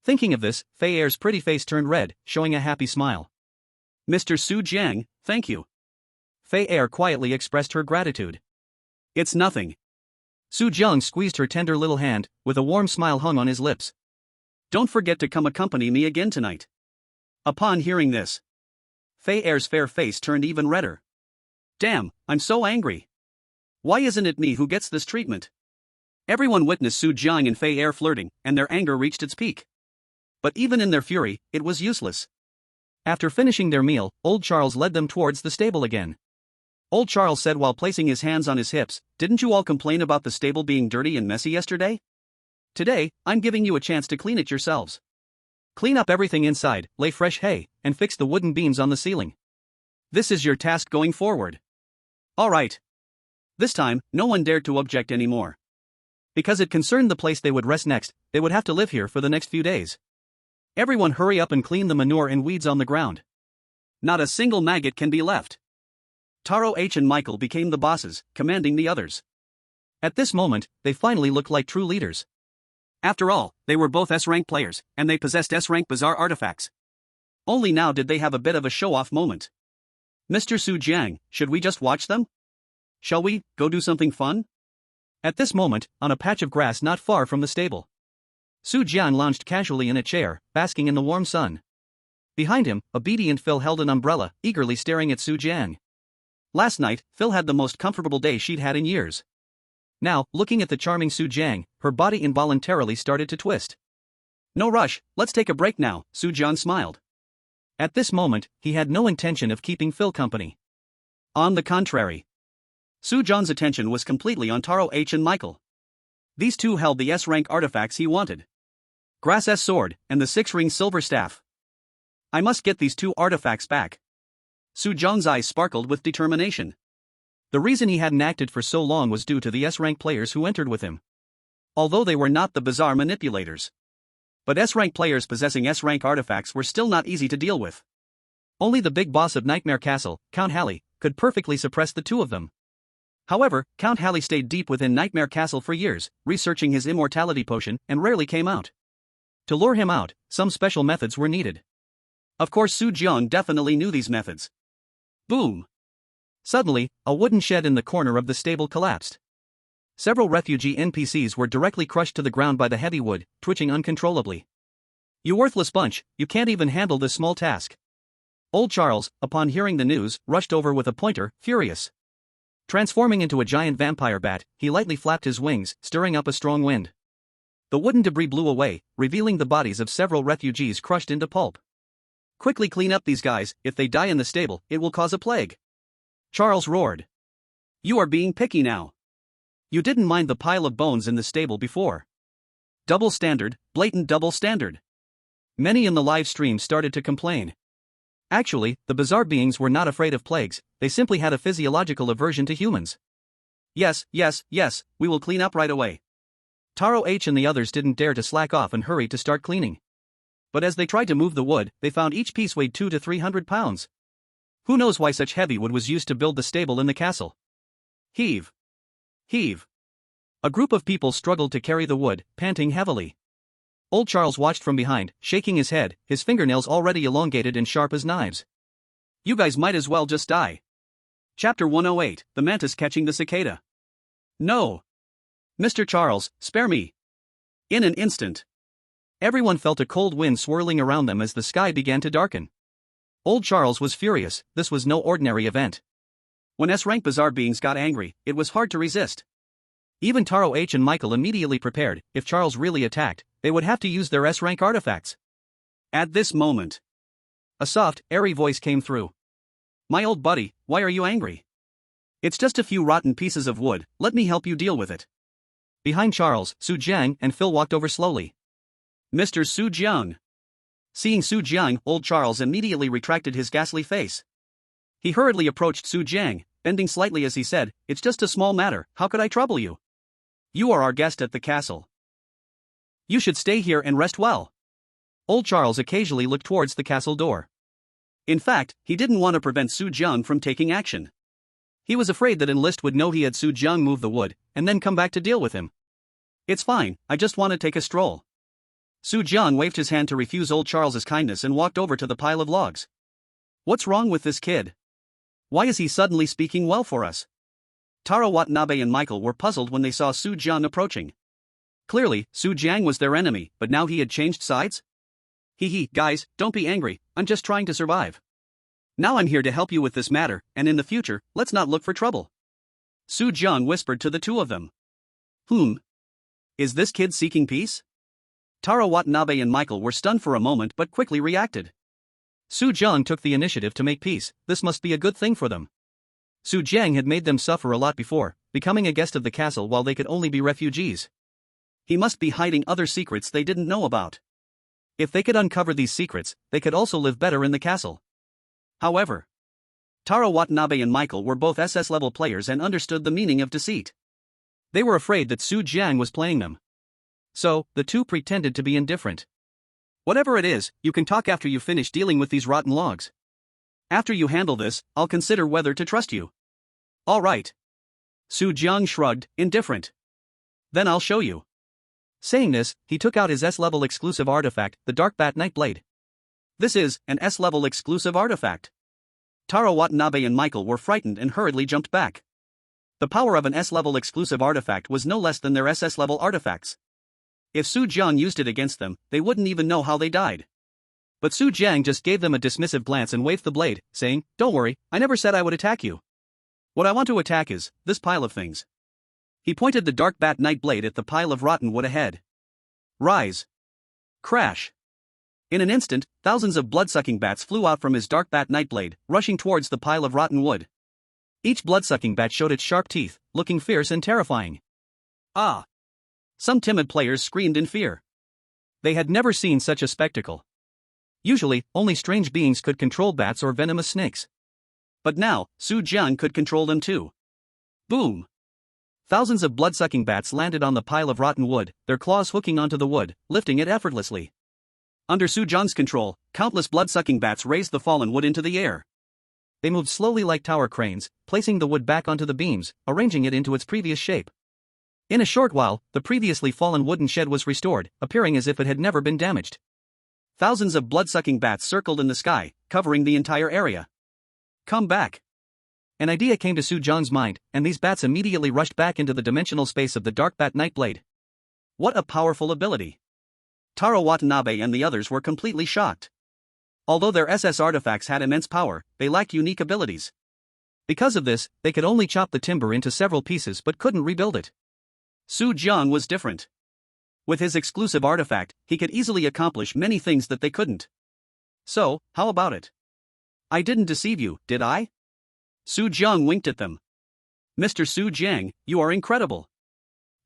Speaker 1: Thinking of this, Fei Er's pretty face turned red, showing a happy smile. "Mr. Su Jiang, thank you." Fei Er quietly expressed her gratitude. "It's nothing." Su Jiang squeezed her tender little hand, with a warm smile hung on his lips. "Don't forget to come accompany me again tonight." Upon hearing this, Fei Er's fair face turned even redder. "Damn, I'm so angry. Why isn't it me who gets this treatment?" Everyone witnessed Su Jiang and Fei Er flirting, and their anger reached its peak. But even in their fury, it was useless. After finishing their meal, old Charles led them towards the stable again. Old Charles said while placing his hands on his hips, "Didn't you all complain about the stable being dirty and messy yesterday? Today, I'm giving you a chance to clean it yourselves. Clean up everything inside, lay fresh hay, and fix the wooden beams on the ceiling. This is your task going forward." All right. This time, no one dared to object anymore. Because it concerned the place they would rest next, they would have to live here for the next few days. Everyone hurry up and clean the manure and weeds on the ground. Not a single maggot can be left. Taro H and Michael became the bosses, commanding the others. At this moment, they finally looked like true leaders. After all, they were both S-rank players, and they possessed S-rank bizarre artifacts. Only now did they have a bit of a show-off moment. "Mr. Su Jiang, should we just watch them? Shall we go do something fun?" At this moment, on a patch of grass not far from the stable, Su Jiang lounged casually in a chair, basking in the warm sun. Behind him, obedient Phil held an umbrella, eagerly staring at Su Jiang. Last night, Phil had the most comfortable day she'd had in years. Now, looking at the charming Su Jiang, her body involuntarily started to twist. "No rush, let's take a break now," Su Jiang smiled. At this moment, he had no intention of keeping Phil company. On the contrary, Su Jiang's attention was completely on Taro H and Michael. These two held the S-rank artifacts he wanted. Grass S sword, and the 6-ring silver staff. "I must get these two artifacts back." Su Jiang's eyes sparkled with determination. The reason he hadn't acted for so long was due to the S-rank players who entered with him. Although they were not the bizarre manipulators. But S-rank players possessing S-rank artifacts were still not easy to deal with. Only the big boss of Nightmare Castle, Count Halley, could perfectly suppress the two of them. However, Count Halley stayed deep within Nightmare Castle for years, researching his immortality potion, and rarely came out. To lure him out, some special methods were needed. Of course, Su Jiang definitely knew these methods. Boom! Suddenly, a wooden shed in the corner of the stable collapsed. Several refugee NPCs were directly crushed to the ground by the heavy wood, twitching uncontrollably. "You worthless bunch, you can't even handle this small task." Old Charles, upon hearing the news, rushed over with a pointer, furious. Transforming into a giant vampire bat, he lightly flapped his wings, stirring up a strong wind. The wooden debris blew away, revealing the bodies of several refugees crushed into pulp. "Quickly clean up these guys, if they die in the stable, it will cause a plague," Charles roared. "You are being picky now. You didn't mind the pile of bones in the stable before." Double standard, blatant double standard. Many in the live stream started to complain. Actually, the bizarre beings were not afraid of plagues, they simply had a physiological aversion to humans. Yes, yes, yes, we will clean up right away. Taro H and the others didn't dare to slack off and hurry to start cleaning. But as they tried to move the wood, they found each piece weighed 200 to 300 pounds. Who knows why such heavy wood was used to build the stable in the castle? Heave. Heave. A group of people struggled to carry the wood, panting heavily. Old Charles watched from behind, shaking his head, his fingernails already elongated and sharp as knives. You guys might as well just die. Chapter 108, The Mantis Catching the Cicada. No. Mr. Charles, spare me. In an instant. Everyone felt a cold wind swirling around them as the sky began to darken. Old Charles was furious, this was no ordinary event. When S-rank bizarre beings got angry, it was hard to resist. Even Taro H and Michael immediately prepared, if Charles really attacked, they would have to use their S-rank artifacts. At this moment, a soft, airy voice came through. My old buddy, why are you angry? It's just a few rotten pieces of wood, let me help you deal with it. Behind Charles, Su Jiang and Phil walked over slowly. Mr. Su Jiang. Seeing Su Jiang, old Charles immediately retracted his ghastly face. He hurriedly approached Su Jiang, bending slightly as he said, it's just a small matter, how could I trouble you? You are our guest at the castle. You should stay here and rest well. Old Charles occasionally looked towards the castle door. In fact, he didn't want to prevent Su Jiang from taking action. He was afraid that Enlist would know he had Su Jiang move the wood, and then come back to deal with him. It's fine, I just want to take a stroll. Su Jiang waved his hand to refuse old Charles's kindness and walked over to the pile of logs. What's wrong with this kid? Why is he suddenly speaking well for us? Taro Watanabe and Michael were puzzled when they saw Su Jiang approaching. Clearly, Su Jiang was their enemy, but now he had changed sides? Guys, don't be angry, I'm just trying to survive. Now I'm here to help you with this matter, and in the future, let's not look for trouble. Su Jiang whispered to the two of them. Is this kid seeking peace? Taro Watanabe and Michael were stunned for a moment but quickly reacted. Su Jiang took the initiative to make peace, this must be a good thing for them. Su Jiang had made them suffer a lot before, becoming a guest of the castle while they could only be refugees. He must be hiding other secrets they didn't know about. If they could uncover these secrets, they could also live better in the castle. However, Taro Watanabe and Michael were both SS level players and understood the meaning of deceit. They were afraid that Su Jiang was playing them. So, the two pretended to be indifferent. Whatever it is, you can talk after you finish dealing with these rotten logs. After you handle this, I'll consider whether to trust you. All right. Su Jiang shrugged, indifferent. Then I'll show you. Saying this, he took out his S-level exclusive artifact, the Dark Bat Night Blade. This is an S-level exclusive artifact. Taro Watanabe and Michael were frightened and hurriedly jumped back. The power of an S-level exclusive artifact was no less than their SS-level artifacts. If Su Jiang used it against them, they wouldn't even know how they died. But Su Jiang just gave them a dismissive glance and waved the blade, saying, Don't worry, I never said I would attack you. What I want to attack is this pile of things. He pointed the Dark Bat Night Blade at the pile of rotten wood ahead. Rise. Crash. In an instant, thousands of blood-sucking bats flew out from his Dark Bat Night Blade, rushing towards the pile of rotten wood. Each blood-sucking bat showed its sharp teeth, looking fierce and terrifying. Ah! Some timid players screamed in fear. They had never seen such a spectacle. Usually, only strange beings could control bats or venomous snakes. But now, Su Jiang could control them too. Boom! Thousands of blood-sucking bats landed on the pile of rotten wood, their claws hooking onto the wood, lifting it effortlessly. Under Su Jiang's control, countless blood-sucking bats raised the fallen wood into the air. They moved slowly like tower cranes, placing the wood back onto the beams, arranging it into its previous shape. In a short while, the previously fallen wooden shed was restored, appearing as if it had never been damaged. Thousands of blood-sucking bats circled in the sky, covering the entire area. Come back. An idea came to Su Jiang's mind, and these bats immediately rushed back into the dimensional space of the Dark Bat Night Blade. What a powerful ability! Taro Watanabe and the others were completely shocked. Although their SS artifacts had immense power, they lacked unique abilities. Because of this, they could only chop the timber into several pieces but couldn't rebuild it. Su Jiang was different. With his exclusive artifact, he could easily accomplish many things that they couldn't. So, how about it? I didn't deceive you, did I? Su Jiang winked at them. Mr. Su Jiang, you are incredible.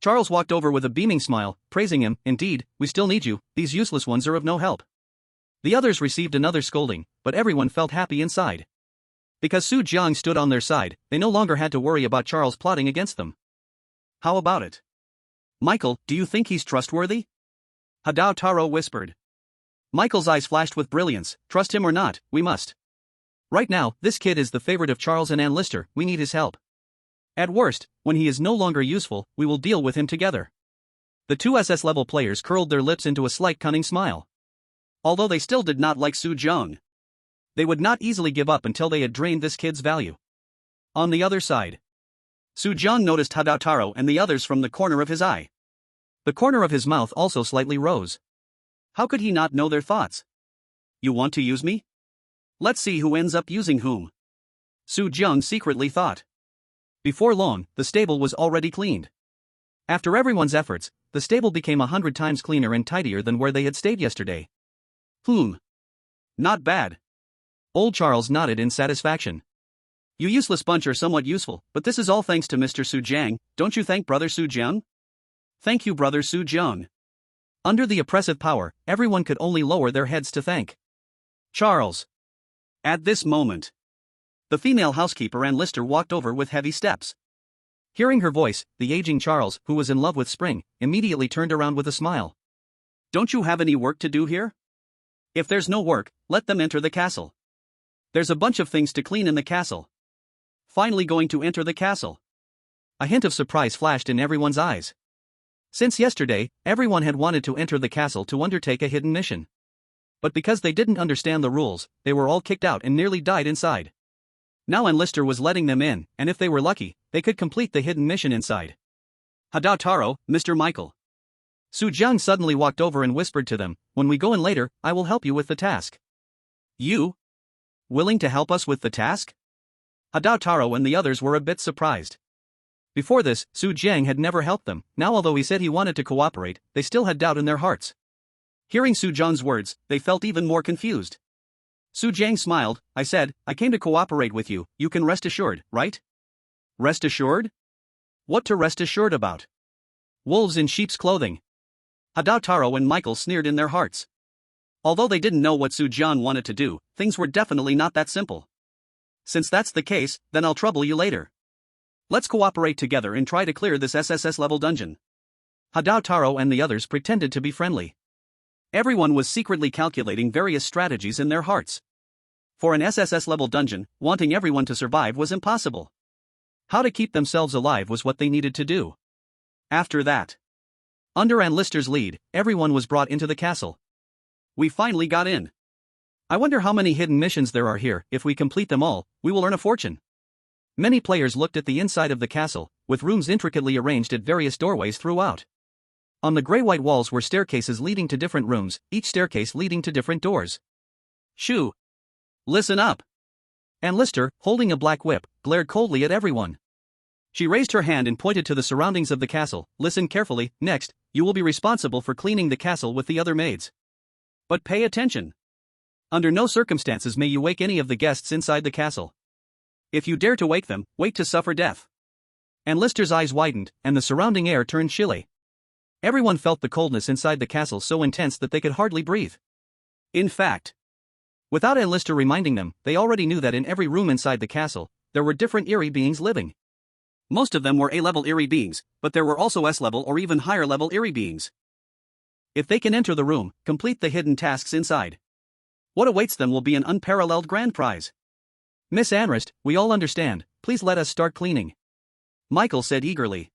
Speaker 1: Charles walked over with a beaming smile, praising him. Indeed, we still need you, these useless ones are of no help. The others received another scolding, but everyone felt happy inside. Because Su Jiang stood on their side, they no longer had to worry about Charles plotting against them. How about it? Michael, do you think he's trustworthy? Hadao Taro whispered. Michael's eyes flashed with brilliance. Trust him or not, we must. Right now, this kid is the favorite of Charles and Ann Lister, we need his help. At worst, when he is no longer useful, we will deal with him together. The two SS level players curled their lips into a slight cunning smile. Although they still did not like Su Jiang, they would not easily give up until they had drained this kid's value. On the other side, Su Jiang noticed Hadao Taro and the others from the corner of his eye. The corner of his mouth also slightly rose. How could he not know their thoughts? You want to use me? Let's see who ends up using whom. Su Jiang secretly thought. Before long, the stable was already cleaned. After everyone's efforts, the stable became 100 times cleaner and tidier than where they had stayed yesterday. Not bad. Old Charles nodded in satisfaction. You useless bunch are somewhat useful, but this is all thanks to Mr. Su Jiang, don't you thank Brother Su Jiang? Thank you, Brother Su Jiang. Under the oppressive power, everyone could only lower their heads to thank Charles. At this moment, the female housekeeper Ann Lister walked over with heavy steps. Hearing her voice, the aging Charles, who was in love with Spring, immediately turned around with a smile. Don't you have any work to do here? If there's no work, let them enter the castle. There's a bunch of things to clean in the castle. Finally going to enter the castle. A hint of surprise flashed in everyone's eyes. Since yesterday, everyone had wanted to enter the castle to undertake a hidden mission. But because they didn't understand the rules, they were all kicked out and nearly died inside. Now Ann Lister was letting them in, and if they were lucky, they could complete the hidden mission inside. Hadao Taro, Mr. Michael. Su Jiang suddenly walked over and whispered to them, when we go in later, I will help you with the task. You? Willing to help us with the task? Hadao Taro and the others were a bit surprised. Before this, Su Jiang had never helped them, now although he said he wanted to cooperate, they still had doubt in their hearts. Hearing Su Jiang's words, they felt even more confused. Su Jiang smiled, I said, I came to cooperate with you, you can rest assured, right? Rest assured? What to rest assured about? Wolves in sheep's clothing. Hadao Taro and Michael sneered in their hearts. Although they didn't know what Su Jiang wanted to do, things were definitely not that simple. Since that's the case, then I'll trouble you later. Let's cooperate together and try to clear this SSS level dungeon. Hadao Taro and the others pretended to be friendly. Everyone was secretly calculating various strategies in their hearts. For an SSS level dungeon, wanting everyone to survive was impossible. How to keep themselves alive was what they needed to do. After that, under Ann Lister's lead, everyone was brought into the castle. We finally got in. I wonder how many hidden missions there are here. If we complete them all, we will earn a fortune. Many players looked at the inside of the castle, with rooms intricately arranged at various doorways throughout. On the gray-white walls were staircases leading to different rooms, each staircase leading to different doors. Shoo! Listen up! Ann Lister, holding a black whip, glared coldly at everyone. She raised her hand and pointed to the surroundings of the castle. Listen carefully, next, you will be responsible for cleaning the castle with the other maids. But pay attention. Under no circumstances may you wake any of the guests inside the castle. If you dare to wake them, wait to suffer death. Ann Lister's eyes widened, and the surrounding air turned chilly. Everyone felt the coldness inside the castle so intense that they could hardly breathe. In fact, without Ann Lister reminding them, they already knew that in every room inside the castle, there were different eerie beings living. Most of them were A-level eerie beings, but there were also S-level or even higher-level eerie beings. If they can enter the room, complete the hidden tasks inside, what awaits them will be an unparalleled grand prize. Miss Anrist, we all understand, please let us start cleaning. Michael said eagerly.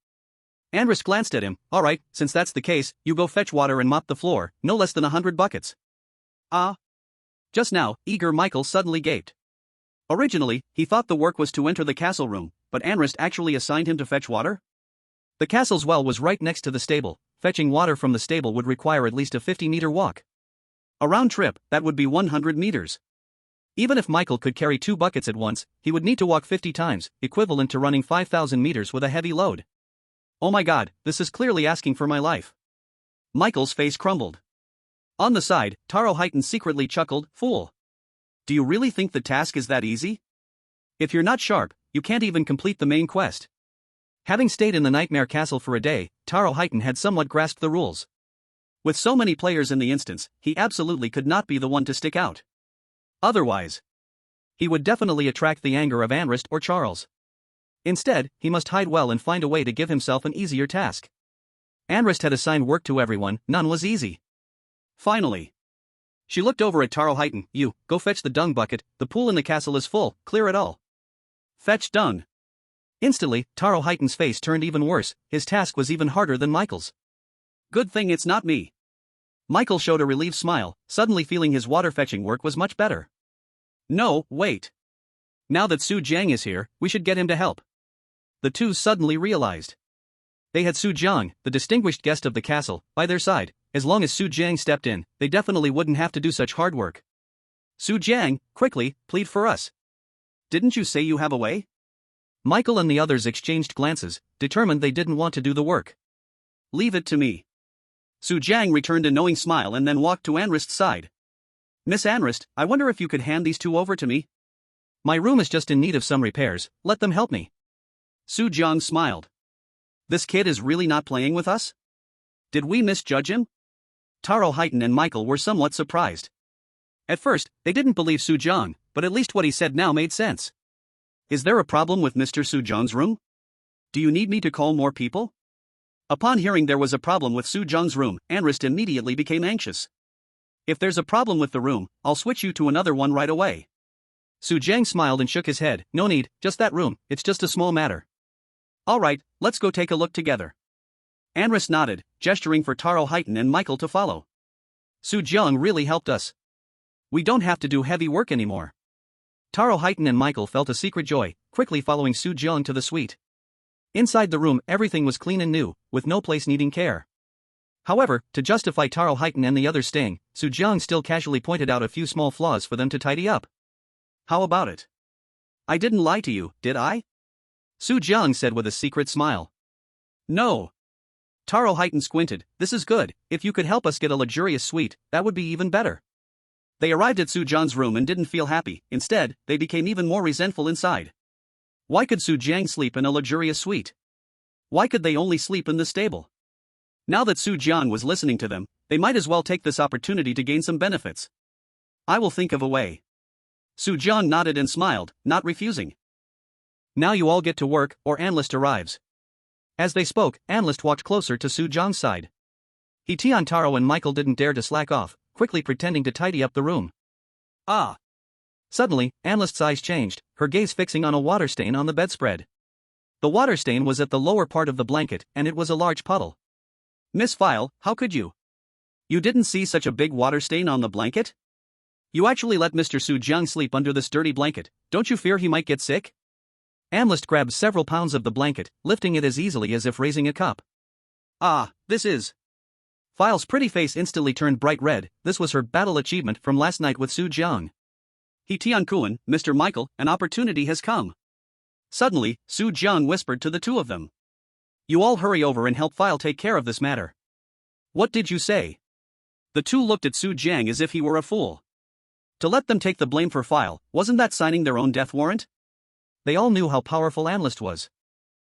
Speaker 1: Anrist glanced at him, alright, since that's the case, you go fetch water and mop the floor, no less than 100 buckets. Ah. Just now, eager Michael suddenly gaped. Originally, he thought the work was to enter the castle room, but Anrist actually assigned him to fetch water? The castle's well was right next to the stable. Fetching water from the stable would require at least a 50-meter walk. A round trip, that would be 100 meters. Even if Michael could carry 2 buckets at once, he would need to walk 50 times, equivalent to running 5,000 meters with a heavy load. Oh my god, this is clearly asking for my life. Michael's face crumbled. On the side, Taro Heighton secretly chuckled, fool. Do you really think the task is that easy? If you're not sharp, you can't even complete the main quest. Having stayed in the Nightmare Castle for a day, Taro Heighton had somewhat grasped the rules. With so many players in the instance, he absolutely could not be the one to stick out. Otherwise, he would definitely attract the anger of Anrist or Charles. Instead, he must hide well and find a way to give himself an easier task. Anrist had assigned work to everyone, none was easy. Finally, she looked over at Taro Heighton. You, go fetch the dung bucket, the pool in the castle is full, clear it all. Fetch dung. Instantly, Taro Heighton's face turned even worse, his task was even harder than Michael's. Good thing it's not me. Michael showed a relieved smile, suddenly feeling his water fetching work was much better. No, wait. Now that Su Jiang is here, we should get him to help. The two suddenly realized. They had Su Jiang, the distinguished guest of the castle, by their side. As long as Su Jiang stepped in, they definitely wouldn't have to do such hard work. Su Jiang, quickly, plead for us. Didn't you say you have a way? Michael and the others exchanged glances, determined they didn't want to do the work. Leave it to me. Su Jiang returned a knowing smile and then walked to Anrist's side. Miss Anrist, I wonder if you could hand these two over to me? My room is just in need of some repairs, let them help me. Su Jiang smiled. This kid is really not playing with us? Did we misjudge him? Taro Heighton and Michael were somewhat surprised. At first, they didn't believe Su Jiang, but at least what he said now made sense. Is there a problem with Mr. Su Jiang's room? Do you need me to call more people? Upon hearing there was a problem with Su Jiang's room, Anrist immediately became anxious. If there's a problem with the room, I'll switch you to another one right away. Su Jiang smiled and shook his head. No need, just that room, it's just a small matter. Alright, let's go take a look together. Anrist nodded, gesturing for Taro Heighton and Michael to follow. Su Jiang really helped us. We don't have to do heavy work anymore. Taro Heighton and Michael felt a secret joy, quickly following Su Jiang to the suite. Inside the room everything was clean and new, with no place needing care. However, to justify Taro Heighton and the others staying, Su Jiang still casually pointed out a few small flaws for them to tidy up. How about it? I didn't lie to you, did I? Su Jiang said with a secret smile. No. Taro Heighton squinted. This is good, if you could help us get a luxurious suite, that would be even better. They arrived at Su Jiang's room and didn't feel happy, instead, they became even more resentful inside. Why could Su Jiang sleep in a luxurious suite? Why could they only sleep in the stable? Now that Su Jiang was listening to them, they might as well take this opportunity to gain some benefits. I will think of a way. Su Jiang nodded and smiled, not refusing. Now you all get to work, or Analyst arrives. As they spoke, Analyst walked closer to Su Jiang's side. Tian Taro and Michael didn't dare to slack off, quickly pretending to tidy up the room. Ah! Suddenly, Analyst's eyes changed, her gaze fixing on a water stain on the bedspread. The water stain was at the lower part of the blanket, and it was a large puddle. Miss File, how could you? You didn't see such a big water stain on the blanket? You actually let Mr. Su Jiang sleep under this dirty blanket, don't you fear he might get sick? Analyst grabbed several pounds of the blanket, lifting it as easily as if raising a cup. Ah, this is... File's pretty face instantly turned bright red, this was her battle achievement from last night with Su Jiang. Tian-kun, Mr. Michael, an opportunity has come. Suddenly, Su Jiang whispered to the two of them. You all hurry over and help File take care of this matter. What did you say? The two looked at Su Jiang as if he were a fool. To let them take the blame for File, wasn't that signing their own death warrant? They all knew how powerful Analyst was.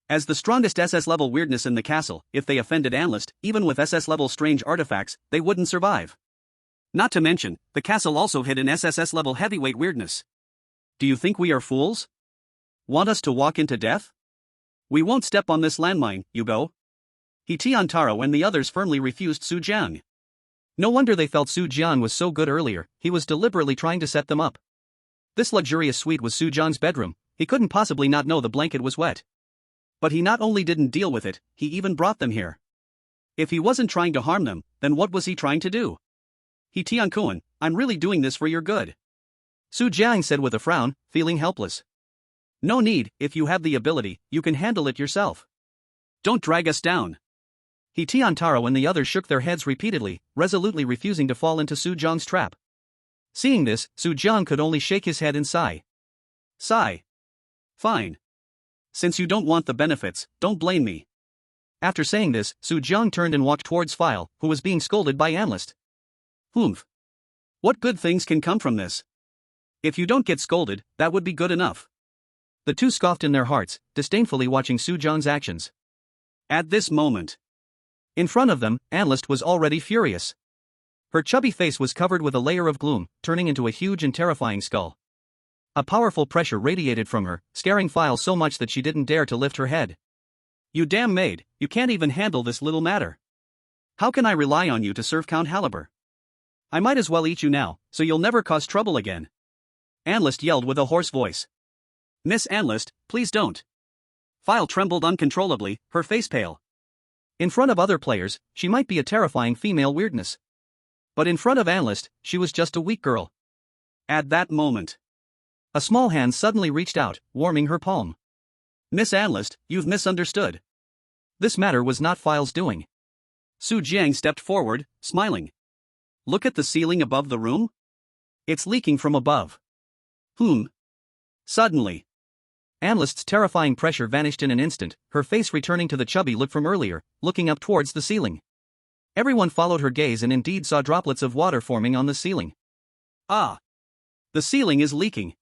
Speaker 1: As the strongest SS-level weirdness in the castle, if they offended Analyst, even with SS-level strange artifacts, they wouldn't survive. Not to mention, the castle also hid an SSS-level heavyweight weirdness. Do you think we are fools? Want us to walk into death? We won't step on this landmine, Yugo. Tian Taro and the others firmly refused Su Jiang. No wonder they felt Su Jiang was so good earlier, he was deliberately trying to set them up. This luxurious suite was Su Jiang's bedroom, he couldn't possibly not know the blanket was wet. But he not only didn't deal with it, he even brought them here. If he wasn't trying to harm them, then what was he trying to do? Tian-kun, I'm really doing this for your good. Su Jiang said with a frown, feeling helpless. No need, if you have the ability, you can handle it yourself. Don't drag us down. Tian Taro and the others shook their heads repeatedly, resolutely refusing to fall into Su Jiang's trap. Seeing this, Su Jiang could only shake his head and sigh. Sigh. Fine. Since you don't want the benefits, don't blame me. After saying this, Su Jiang turned and walked towards File, who was being scolded by Analyst. Humph. What good things can come from this? If you don't get scolded, that would be good enough. The two scoffed in their hearts, disdainfully watching Su Jiang's actions. At this moment, In front of them, Analyst was already furious. Her chubby face was covered with a layer of gloom, turning into a huge and terrifying skull. A powerful pressure radiated from her, scaring File so much that she didn't dare to lift her head. You damn maid, you can't even handle this little matter. How can I rely on you to serve Count Haliber? I might as well eat you now, so you'll never cause trouble again. Analyst yelled with a hoarse voice. Miss Analyst, please don't. File trembled uncontrollably, her face pale. In front of other players, she might be a terrifying female weirdness. But in front of Analyst, she was just a weak girl. At that moment, a small hand suddenly reached out, warming her palm. Miss Analyst, you've misunderstood. This matter was not File's doing. Su Jiang stepped forward, smiling. Look at the ceiling above the room. It's leaking from above. Suddenly, Analyst's terrifying pressure vanished in an instant, her face returning to the chubby look from earlier, looking up towards the ceiling. Everyone followed her gaze and indeed saw droplets of water forming on the ceiling. Ah! The ceiling is leaking.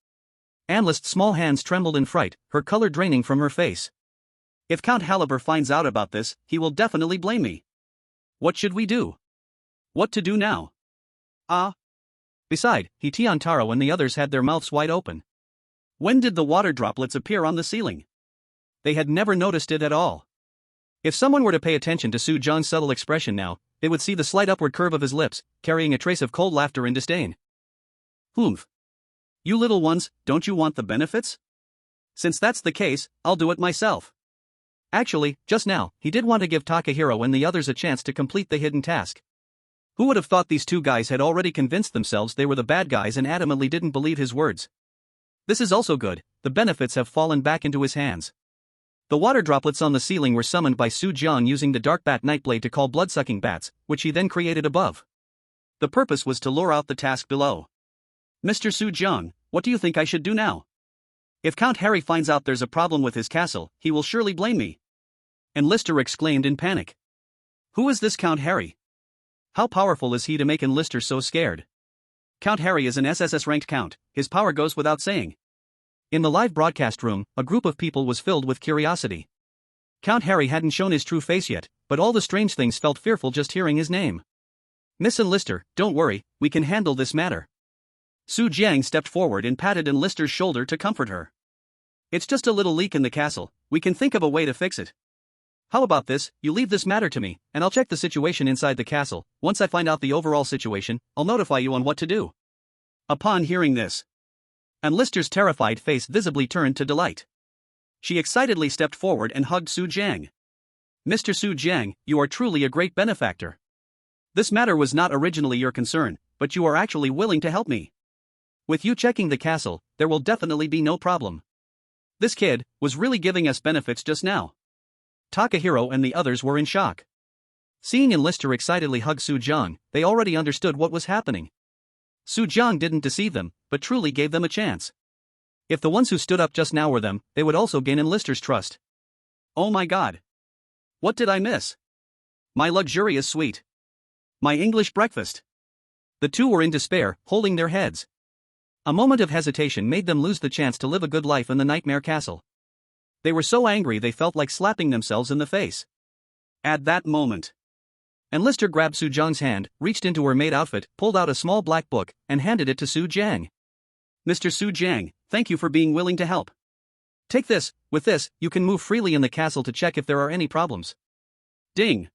Speaker 1: Analyst's small hands trembled in fright, her color draining from her face. If Count Haliber finds out about this, he will definitely blame me. What should we do? What to do now? Beside, Tian Taro and the others had their mouths wide open. When did the water droplets appear on the ceiling? They had never noticed it at all. If someone were to pay attention to Su Jiang's subtle expression now, they would see the slight upward curve of his lips, carrying a trace of cold laughter and disdain. You little ones, don't you want the benefits? Since that's the case, I'll do it myself. Actually, just now, he did want to give Takahiro and the others a chance to complete the hidden task. Who would have thought these two guys had already convinced themselves they were the bad guys and adamantly didn't believe his words? This is also good, the benefits have fallen back into his hands. The water droplets on the ceiling were summoned by Su Jiang using the dark bat nightblade to call blood-sucking bats, which he then created above. The purpose was to lure out the task below. Mr. Su Jiang, what do you think I should do now? If Count Harry finds out there's a problem with his castle, he will surely blame me. And Lister exclaimed in panic. Who is this Count Harry? How powerful is he to make Lister so scared? Count Harry is an SSS ranked count, his power goes without saying. In the live broadcast room, a group of people was filled with curiosity. Count Harry hadn't shown his true face yet, but all the strange things felt fearful just hearing his name. Miss Lister, don't worry, we can handle this matter. Su Jiang stepped forward and patted Lister's shoulder to comfort her. It's just a little leak in the castle, we can think of a way to fix it. How about this, you leave this matter to me, and I'll check the situation inside the castle. Once I find out the overall situation, I'll notify you on what to do. Upon hearing this, Lister's terrified face visibly turned to delight. She excitedly stepped forward and hugged Su Jiang. Mr. Su Jiang, you are truly a great benefactor. This matter was not originally your concern, but you are actually willing to help me. With you checking the castle, there will definitely be no problem. This kid was really giving us benefits just now. Takahiro and the others were in shock. Seeing Lister excitedly hug Su Jiang, they already understood what was happening. Su Jiang didn't deceive them, but truly gave them a chance. If the ones who stood up just now were them, they would also gain Lister's trust. Oh my god. What did I miss? My luxurious suite. My English breakfast. The two were in despair, holding their heads. A moment of hesitation made them lose the chance to live a good life in the Nightmare Castle. They were so angry they felt like slapping themselves in the face. At that moment, Lister grabbed Su Jiang's hand, reached into her maid outfit, pulled out a small black book, and handed it to Su Jiang. Mr. Su Jiang, thank you for being willing to help. Take this, with this, you can move freely in the castle to check if there are any problems. Ding!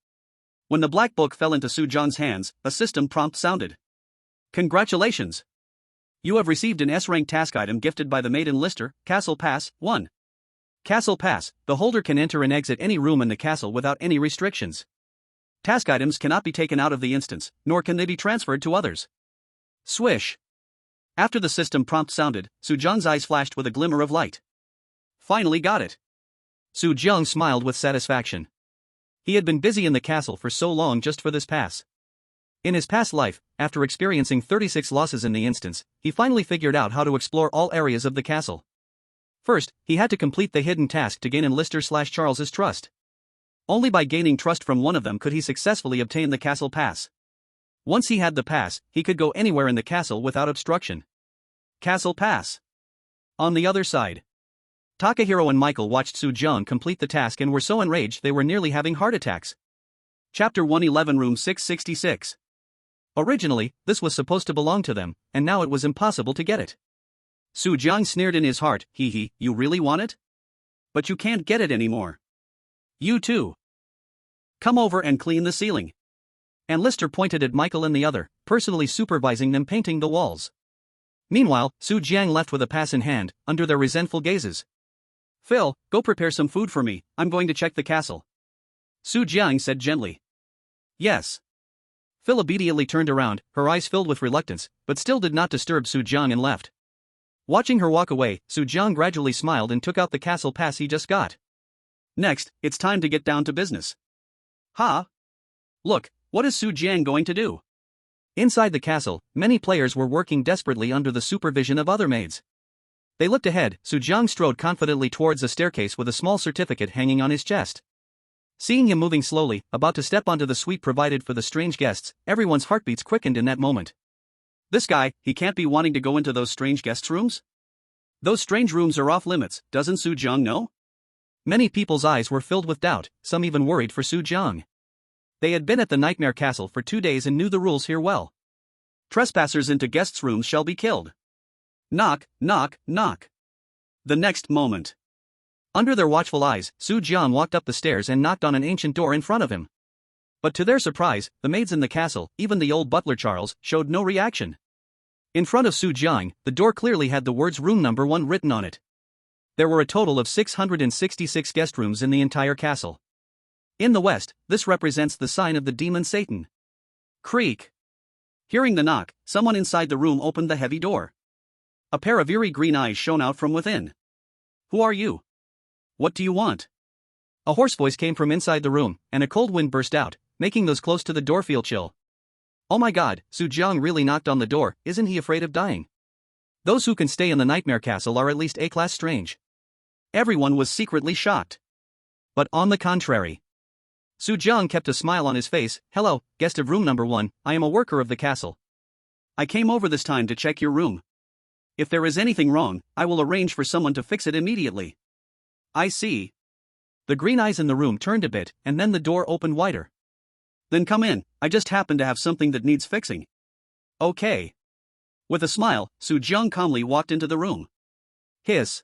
Speaker 1: When the black book fell into Su Jiang's hands, a system prompt sounded. Congratulations! You have received an S-rank task item gifted by the maiden Lister, Castle Pass 1. Castle Pass, the holder can enter and exit any room in the castle without any restrictions. Task items cannot be taken out of the instance, nor can they be transferred to others. Swish! After the system prompt sounded, Su Jiang's eyes flashed with a glimmer of light. Finally got it. Su Jiang smiled with satisfaction. He had been busy in the castle for so long just for this pass. In his past life, after experiencing 36 losses in the instance, he finally figured out how to explore all areas of the castle. First, he had to complete the hidden task to gain Lister/Charles's trust. Only by gaining trust from one of them could he successfully obtain the castle pass. Once he had the pass, he could go anywhere in the castle without obstruction. Castle pass. On the other side, Takahiro and Michael watched Su Jiang complete the task and were so enraged they were nearly having heart attacks. Chapter 111 Room 666. Originally, this was supposed to belong to them, and now it was impossible to get it. Su Jiang sneered in his heart, hee, you really want it? But you can't get it anymore. You too. Come over and clean the ceiling. And Lister pointed at Michael and the other, personally supervising them painting the walls. Meanwhile, Su Jiang left with a pass in hand, under their resentful gazes. Phil, go prepare some food for me, I'm going to check the castle. Su Jiang said gently. Yes. Phil immediately turned around, her eyes filled with reluctance, but still did not disturb Su Jiang and left. Watching her walk away, Su Jiang gradually smiled and took out the castle pass he just got. Next, it's time to get down to business. Ha! Look, what is Su Jiang going to do? Inside the castle, many players were working desperately under the supervision of other maids. They looked ahead, Su Jiang strode confidently towards a staircase with a small certificate hanging on his chest. Seeing him moving slowly, about to step onto the suite provided for the strange guests, everyone's heartbeats quickened in that moment. This guy, he can't be wanting to go into those strange guests' rooms? Those strange rooms are off limits, doesn't Su Jiang know? Many people's eyes were filled with doubt, some even worried for Su Jiang. They had been at the Nightmare Castle for 2 days and knew the rules here well. Trespassers into guests' rooms shall be killed. Knock, knock, knock. The next moment. Under their watchful eyes, Su Jiang walked up the stairs and knocked on an ancient door in front of him. But to their surprise, the maids in the castle, even the old butler Charles, showed no reaction. In front of Su Jiang, the door clearly had the words room number 1 written on it. There were a total of 666 guest rooms in the entire castle. In the west, this represents the sign of the demon Satan. Creak. Hearing the knock, someone inside the room opened the heavy door. A pair of eerie green eyes shone out from within. Who are you? What do you want? A hoarse voice came from inside the room, and a cold wind burst out, making those close to the door feel chill. Oh my god, Su Jiang really knocked on the door, isn't he afraid of dying? Those who can stay in the Nightmare Castle are at least A-class strange. Everyone was secretly shocked. But on the contrary, Su Jiang kept a smile on his face. Hello, guest of room number 1, I am a worker of the castle. I came over this time to check your room. If there is anything wrong, I will arrange for someone to fix it immediately. I see. The green eyes in the room turned a bit, and then the door opened wider. Then come in, I just happen to have something that needs fixing. Okay. With a smile, Su Jiang calmly walked into the room. Hiss.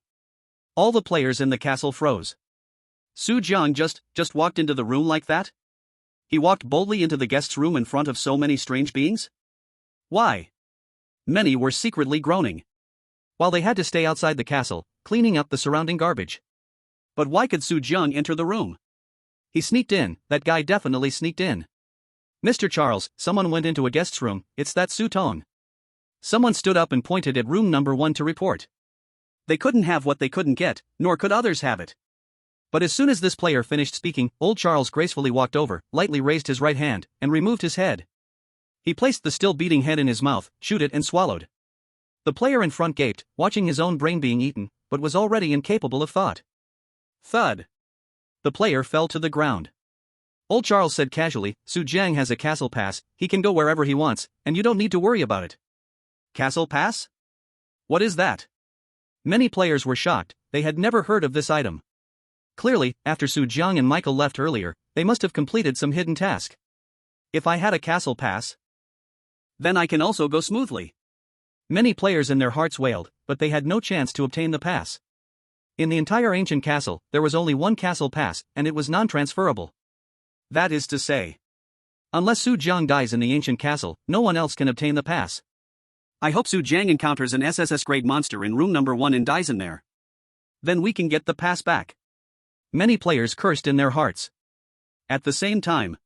Speaker 1: All the players in the castle froze. Su Jiang just walked into the room like that? He walked boldly into the guest's room in front of so many strange beings? Why? Many were secretly groaning. While they had to stay outside the castle, cleaning up the surrounding garbage. But why could Su Jiang enter the room? He sneaked in, that guy definitely sneaked in. Mr. Charles, someone went into a guest's room, it's that Su Tong. Someone stood up and pointed at room number 1 to report. They couldn't have what they couldn't get, nor could others have it. But as soon as this player finished speaking, old Charles gracefully walked over, lightly raised his right hand, and removed his head. He placed the still beating head in his mouth, chewed it and swallowed. The player in front gaped, watching his own brain being eaten, but was already incapable of thought. Thud. The player fell to the ground. Old Charles said casually, Su Jiang has a castle pass, he can go wherever he wants, and you don't need to worry about it. Castle pass? What is that? Many players were shocked, they had never heard of this item. Clearly, after Su Jiang and Michael left earlier, they must have completed some hidden task. If I had a castle pass, then I can also go smoothly. Many players in their hearts wailed, but they had no chance to obtain the pass. In the entire ancient castle, there was only one castle pass, and it was non-transferable. That is to say, unless Su Jiang dies in the ancient castle, no one else can obtain the pass. I hope Su Jiang encounters an SSS grade monster in room number 1 and dies in there. Then we can get the pass back. Many players cursed in their hearts. At the same time,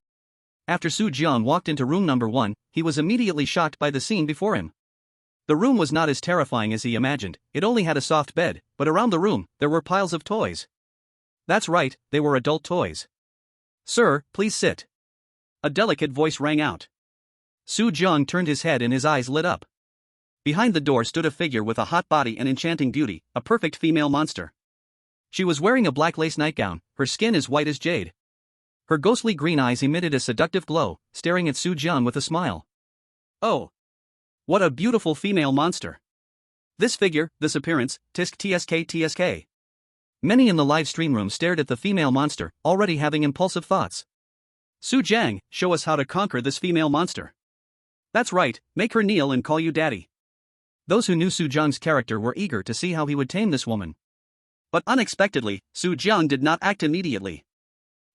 Speaker 1: after Su Jiang walked into room number 1, he was immediately shocked by the scene before him. The room was not as terrifying as he imagined, it only had a soft bed, but around the room, there were piles of toys. That's right, they were adult toys. Sir, please sit. A delicate voice rang out. Su Jiang turned his head and his eyes lit up. Behind the door stood a figure with a hot body and enchanting beauty, a perfect female monster. She was wearing a black lace nightgown, her skin as white as jade. Her ghostly green eyes emitted a seductive glow, staring at Su Jiang with a smile. Oh! What a beautiful female monster! This figure, this appearance, tsk. Many in the live stream room stared at the female monster, already having impulsive thoughts. Su Jiang, show us how to conquer this female monster. That's right, make her kneel and call you daddy. Those who knew Su Jiang's character were eager to see how he would tame this woman. But unexpectedly, Su Jiang did not act immediately.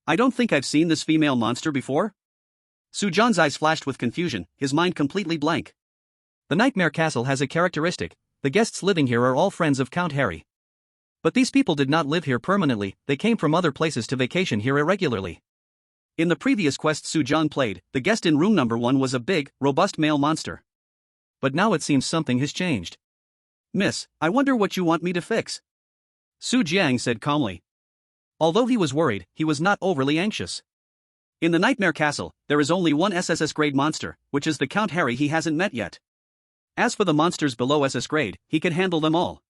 Speaker 1: I don't think I've seen this female monster before. Su Jiang's eyes flashed with confusion, his mind completely blank. The Nightmare Castle has a characteristic: the guests living here are all friends of Count Harry. But these people did not live here permanently, they came from other places to vacation here irregularly. In the previous quest Su Jiang played, the guest in room number 1 was a big, robust male monster. But now it seems something has changed. Miss, I wonder what you want me to fix? Su Jiang said calmly. Although he was worried, he was not overly anxious. In the Nightmare Castle, there is only one SSS grade monster, which is the Count Harry he hasn't met yet. As for the monsters below SS grade, he could handle them all.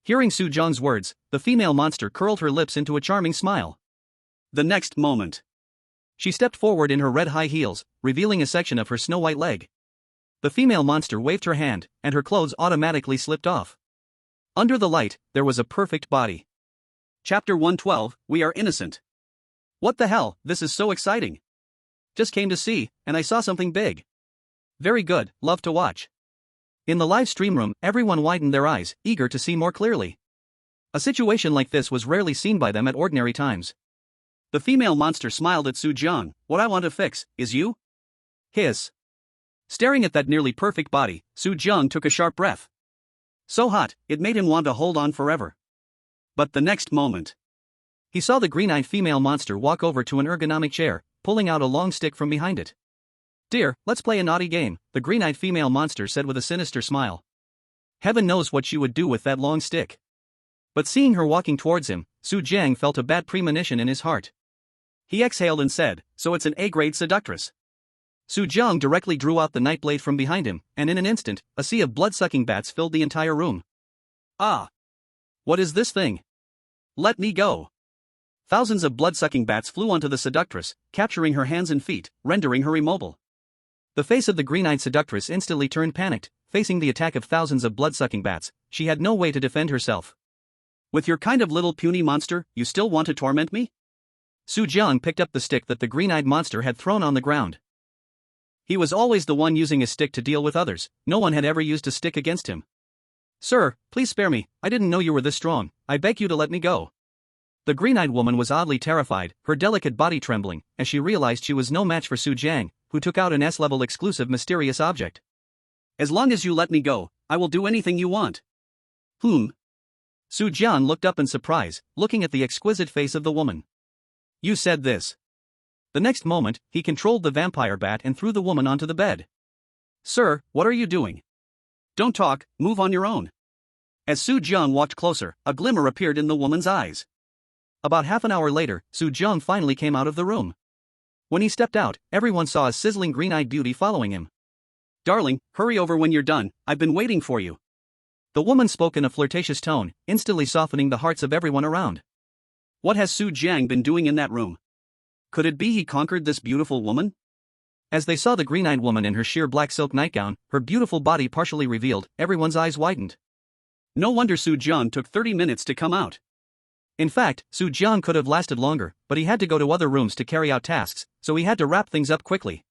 Speaker 1: Hearing Su Jiang's words, the female monster curled her lips into a charming smile. The next moment, she stepped forward in her red high heels, revealing a section of her snow-white leg. The female monster waved her hand, and her clothes automatically slipped off. Under the light, there was a perfect body. Chapter 112, We Are Innocent. What the hell, this is so exciting. Just came to see, and I saw something big. Very good, love to watch. In the live stream room, everyone widened their eyes, eager to see more clearly. A situation like this was rarely seen by them at ordinary times. The female monster smiled at Su Jiang. What I want to fix, is you? Hiss. Staring at that nearly perfect body, Su Jiang took a sharp breath. So hot, it made him want to hold on forever. But the next moment, he saw the green-eyed female monster walk over to an ergonomic chair, pulling out a long stick from behind it. Dear, let's play a naughty game, the green-eyed female monster said with a sinister smile. Heaven knows what she would do with that long stick. But seeing her walking towards him, Su Jiang felt a bad premonition in his heart. He exhaled and said, so it's an A-grade seductress. Su Jiang directly drew out the nightblade from behind him, and in an instant, a sea of blood-sucking bats filled the entire room. Ah! What is this thing? Let me go! Thousands of blood-sucking bats flew onto the seductress, capturing her hands and feet, rendering her immobile. The face of the green-eyed seductress instantly turned panicked, facing the attack of thousands of blood-sucking bats. She had no way to defend herself. With your kind of little puny monster, you still want to torment me? Su Jiang picked up the stick that the green-eyed monster had thrown on the ground. He was always the one using a stick to deal with others, no one had ever used a stick against him. Sir, please spare me, I didn't know you were this strong, I beg you to let me go. The green-eyed woman was oddly terrified, her delicate body trembling, as she realized she was no match for Su Jiang, who took out an S-level exclusive mysterious object. As long as you let me go, I will do anything you want. Su Jiang looked up in surprise, looking at the exquisite face of the woman. You said this. The next moment, he controlled the vampire bat and threw the woman onto the bed. Sir, what are you doing? Don't talk, move on your own. As Su Jiang walked closer, a glimmer appeared in the woman's eyes. About half an hour later, Su Jiang finally came out of the room. When he stepped out, everyone saw a sizzling green-eyed beauty following him. Darling, hurry over when you're done, I've been waiting for you. The woman spoke in a flirtatious tone, instantly softening the hearts of everyone around. What has Su Jiang been doing in that room? Could it be he conquered this beautiful woman? As they saw the green-eyed woman in her sheer black silk nightgown, her beautiful body partially revealed, everyone's eyes widened. No wonder Su Jiang took 30 minutes to come out. In fact, Su Jiang could have lasted longer, but he had to go to other rooms to carry out tasks, so he had to wrap things up quickly.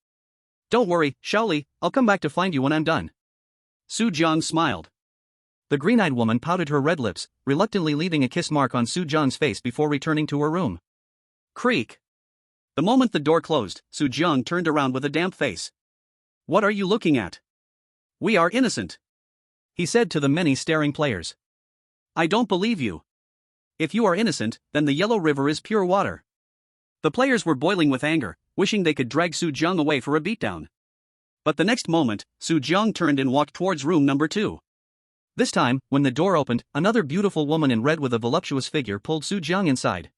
Speaker 1: Don't worry, Shaoli, I'll come back to find you when I'm done. Su Jiang smiled. The green-eyed woman pouted her red lips, reluctantly leaving a kiss mark on Su Jiang's face before returning to her room. Creak. The moment the door closed, Su Jiang turned around with a damp face. What are you looking at? We are innocent, he said to the many staring players. I don't believe you. If you are innocent, then the Yellow River is pure water. The players were boiling with anger, wishing they could drag Su Jiang away for a beatdown. But the next moment, Su Jiang turned and walked towards room number 2. This time, when the door opened, another beautiful woman in red with a voluptuous figure pulled Su Jiang inside.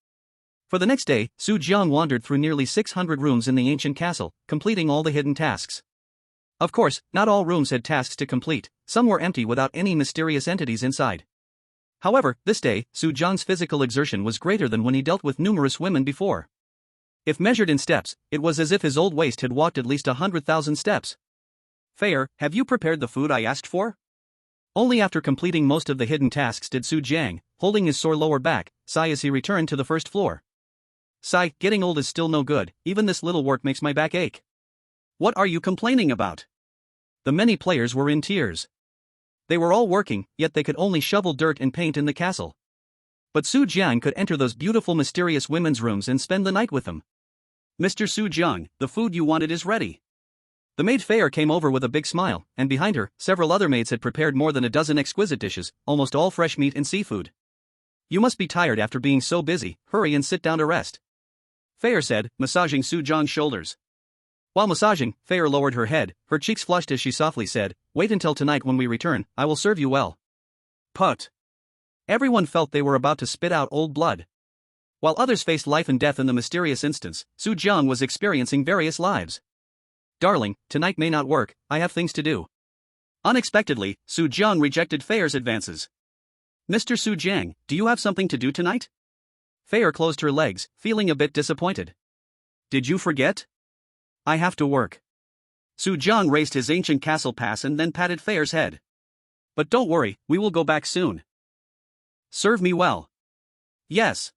Speaker 1: For the next day, Su Jiang wandered through nearly 600 rooms in the ancient castle, completing all the hidden tasks. Of course, not all rooms had tasks to complete, some were empty without any mysterious entities inside. However, this day, Su Jiang's physical exertion was greater than when he dealt with numerous women before. If measured in steps, it was as if his old waist had walked at least 100,000 steps. Fair, have you prepared the food I asked for? Only after completing most of the hidden tasks did Su Jiang, holding his sore lower back, sigh as he returned to the first floor. Sigh, getting old is still no good, even this little work makes my back ache. What are you complaining about? The many players were in tears. They were all working, yet they could only shovel dirt and paint in the castle. But Su Jiang could enter those beautiful mysterious women's rooms and spend the night with them. Mr. Su Jiang, the food you wanted is ready. The maid Fair came over with a big smile, and behind her, several other maids had prepared more than a dozen exquisite dishes, almost all fresh meat and seafood. You must be tired after being so busy, hurry and sit down to rest. Fair said, massaging Su Jiang's shoulders. While massaging, Fair lowered her head, her cheeks flushed as she softly said, wait until tonight when we return, I will serve you well. Put. Everyone felt they were about to spit out old blood. While others faced life and death in the mysterious instance, Su Jiang was experiencing various lives. Darling, tonight may not work, I have things to do. Unexpectedly, Su Jiang rejected Fair's advances. Mr. Su Jiang, do you have something to do tonight? Fair closed her legs, feeling a bit disappointed. Did you forget? I have to work. Su Jiang raised his ancient castle pass and then patted Fair's head. But don't worry, we will go back soon. Serve me well. Yes.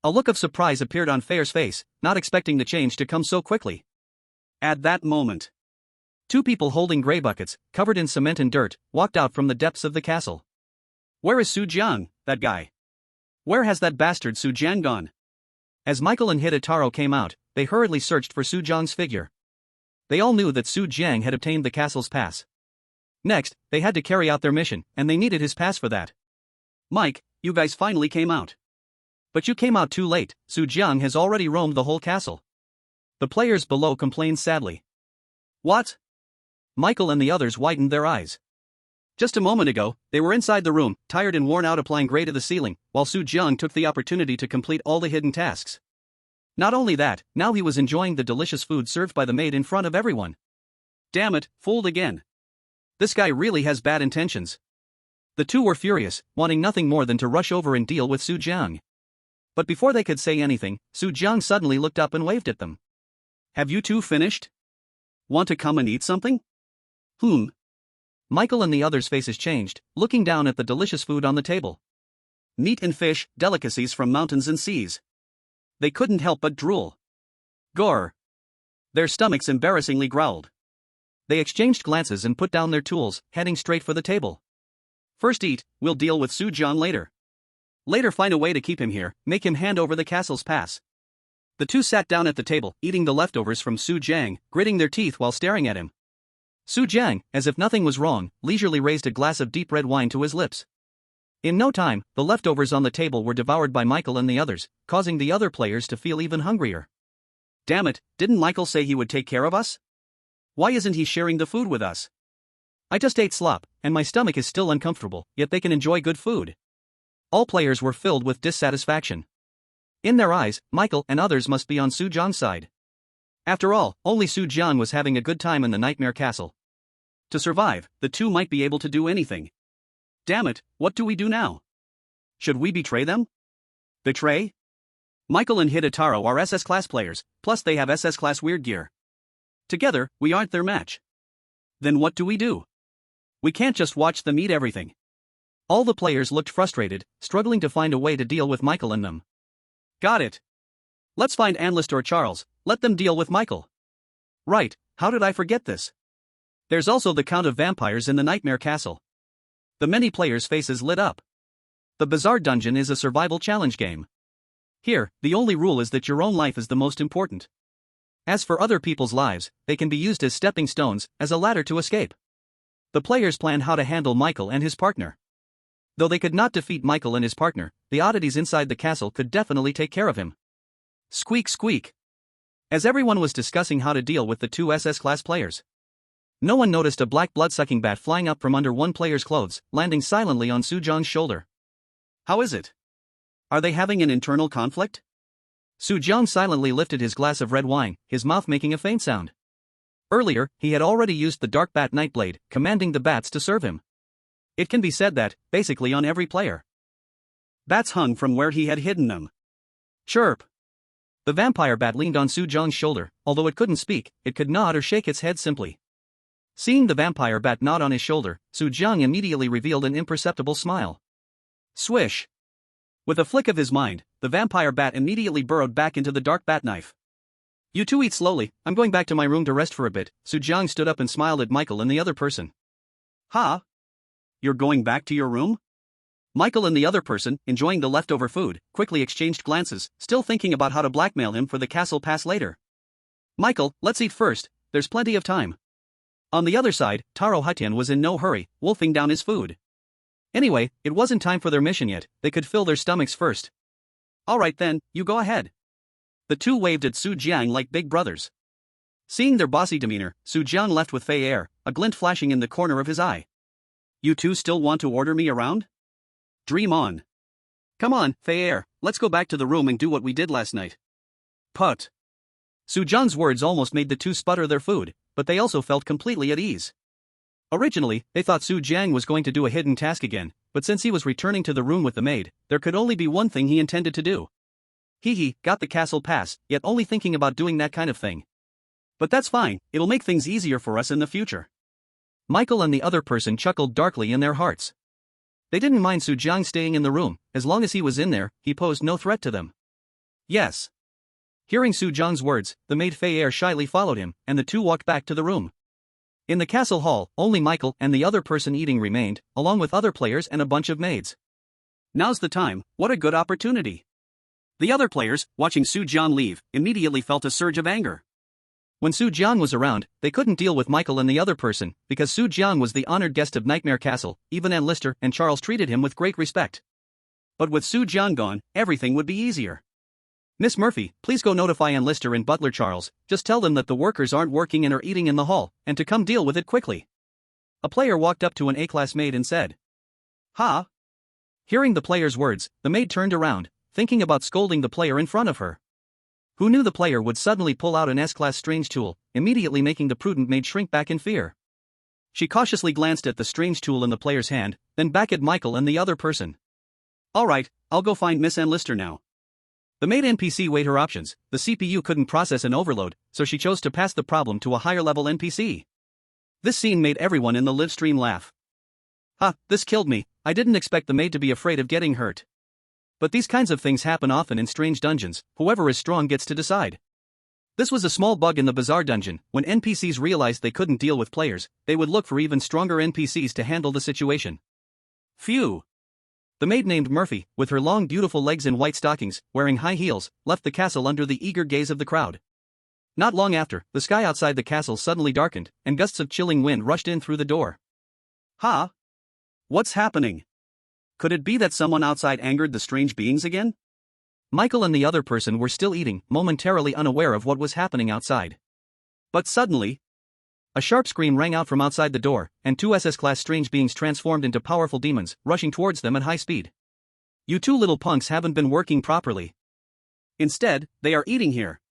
Speaker 1: A look of surprise appeared on Fair's face, not expecting the change to come so quickly. At that moment, two people holding grey buckets, covered in cement and dirt, walked out from the depths of the castle. Where is Su Jiang, that guy? Where has that bastard Su Jiang gone? As Michael and Hidetaro came out, they hurriedly searched for Su Jiang's figure. They all knew that Su Jiang had obtained the castle's pass. Next, they had to carry out their mission, and they needed his pass for that. Mike, you guys finally came out. But you came out too late, Su Jiang has already roamed the whole castle. The players below complained sadly. What? Michael and the others widened their eyes. Just a moment ago, they were inside the room, tired and worn out applying gray to the ceiling, while Su Jiang took the opportunity to complete all the hidden tasks. Not only that, now he was enjoying the delicious food served by the maid in front of everyone. Damn it, fooled again. This guy really has bad intentions. The two were furious, wanting nothing more than to rush over and deal with Su Jiang. But before they could say anything, Su Jiang suddenly looked up and waved at them. Have you two finished? Want to come and eat something? Michael and the others' faces changed, looking down at the delicious food on the table. Meat and fish, delicacies from mountains and seas. They couldn't help but drool. Gore. Their stomachs embarrassingly growled. They exchanged glances and put down their tools, heading straight for the table. First eat, we'll deal with Su Jiang later. Later find a way to keep him here, make him hand over the castle's pass. The two sat down at the table, eating the leftovers from Su Jiang, gritting their teeth while staring at him. Su Jiang, as if nothing was wrong, leisurely raised a glass of deep red wine to his lips. In no time, the leftovers on the table were devoured by Michael and the others, causing the other players to feel even hungrier. Damn it, didn't Michael say he would take care of us? Why isn't he sharing the food with us? I just ate slop, and my stomach is still uncomfortable, yet they can enjoy good food. All players were filled with dissatisfaction. In their eyes, Michael and others must be on Su Jiang's side. After all, only Su Jiang was having a good time in the Nightmare Castle. To survive, the two might be able to do anything. Damn it, what do we do now? Should we betray them? Betray? Michael and Hidetaro are SS class players, plus they have SS class weird gear. Together, we aren't their match. Then what do? We can't just watch them eat everything. All the players looked frustrated, struggling to find a way to deal with Michael and them. Got it. Let's find Analyst or Charles, let them deal with Michael. Right, how did I forget this? There's also the Count of Vampires in the Nightmare Castle. The many players' faces lit up. The Bizarre Dungeon is a survival challenge game. Here, the only rule is that your own life is the most important. As for other people's lives, they can be used as stepping stones, as a ladder to escape. The players plan how to handle Michael and his partner. Though they could not defeat Michael and his partner, the oddities inside the castle could definitely take care of him. Squeak squeak. As everyone was discussing how to deal with the two SS class players, no one noticed a black blood-sucking bat flying up from under one player's clothes, landing silently on Su Jiang's shoulder. How is it? Are they having an internal conflict? Su Jiang silently lifted his glass of red wine, his mouth making a faint sound. Earlier, he had already used the Dark Bat Nightblade, commanding the bats to serve him. It can be said that, basically on every player, bats hung from where he had hidden them. Chirp. The vampire bat leaned on Su Jiang's shoulder, although it couldn't speak, it could nod or shake its head simply. Seeing the vampire bat nod on his shoulder, Su Jiang immediately revealed an imperceptible smile. Swish. With a flick of his mind, the vampire bat immediately burrowed back into the dark bat knife. You two eat slowly, I'm going back to my room to rest for a bit. Su Jiang stood up and smiled at Michael and the other person. Huh? You're going back to your room? Michael and the other person, enjoying the leftover food, quickly exchanged glances, still thinking about how to blackmail him for the castle pass later. Michael, let's eat first, there's plenty of time. On the other side, Taro Haitian was in no hurry, wolfing down his food. Anyway, it wasn't time for their mission yet, they could fill their stomachs first. Alright then, you go ahead. The two waved at Su Jiang like big brothers. Seeing their bossy demeanor, Su Jiang left with fey air, a glint flashing in the corner of his eye. You two still want to order me around? Dream on. Come on, fey air, let's go back to the room and do what we did last night. Put. Su Jiang's words almost made the two sputter their food, but they also felt completely at ease. Originally, they thought Su Jiang was going to do a hidden task again, but since he was returning to the room with the maid, there could only be one thing he intended to do. He got the castle pass, yet only thinking about doing that kind of thing. But that's fine, it'll make things easier for us in the future. Michael and the other person chuckled darkly in their hearts. They didn't mind Su Jiang staying in the room, as long as he was in there, he posed no threat to them. Yes. Hearing Su Jiang's words, the maid Fei Er shyly followed him, and the two walked back to the room. In the castle hall, only Michael and the other person eating remained, along with other players and a bunch of maids. Now's the time, what a good opportunity. The other players, watching Su Jiang leave, immediately felt a surge of anger. When Su Jiang was around, they couldn't deal with Michael and the other person, because Su Jiang was the honored guest of Nightmare Castle, even Ann Lister and Charles treated him with great respect. But with Su Jiang gone, everything would be easier. Miss Murphy, please go notify Ann Lister and Butler Charles, just tell them that the workers aren't working and are eating in the hall, and to come deal with it quickly. A player walked up to an A-class maid and said. Ha! Hearing the player's words, the maid turned around, thinking about scolding the player in front of her. Who knew the player would suddenly pull out an S-class strange tool, immediately making the prudent maid shrink back in fear. She cautiously glanced at the strange tool in the player's hand, then back at Michael and the other person. Alright, I'll go find Miss Ann Lister now. The maid NPC weighed her options, the CPU couldn't process an overload, so she chose to pass the problem to a higher level NPC. This scene made everyone in the live stream laugh. Ha, this killed me, I didn't expect the maid to be afraid of getting hurt. But these kinds of things happen often in strange dungeons, whoever is strong gets to decide. This was a small bug in the Bazaar dungeon, when NPCs realized they couldn't deal with players, they would look for even stronger NPCs to handle the situation. Phew! The maid named Murphy, with her long beautiful legs in white stockings, wearing high heels, left the castle under the eager gaze of the crowd. Not long after, the sky outside the castle suddenly darkened, and gusts of chilling wind rushed in through the door. Ha! What's happening? Could it be that someone outside angered the strange beings again? Michael and the other person were still eating, momentarily unaware of what was happening outside. But suddenly, a sharp scream rang out from outside the door, and two SS-class strange beings transformed into powerful demons, rushing towards them at high speed. You two little punks haven't been working properly. Instead, they are eating here.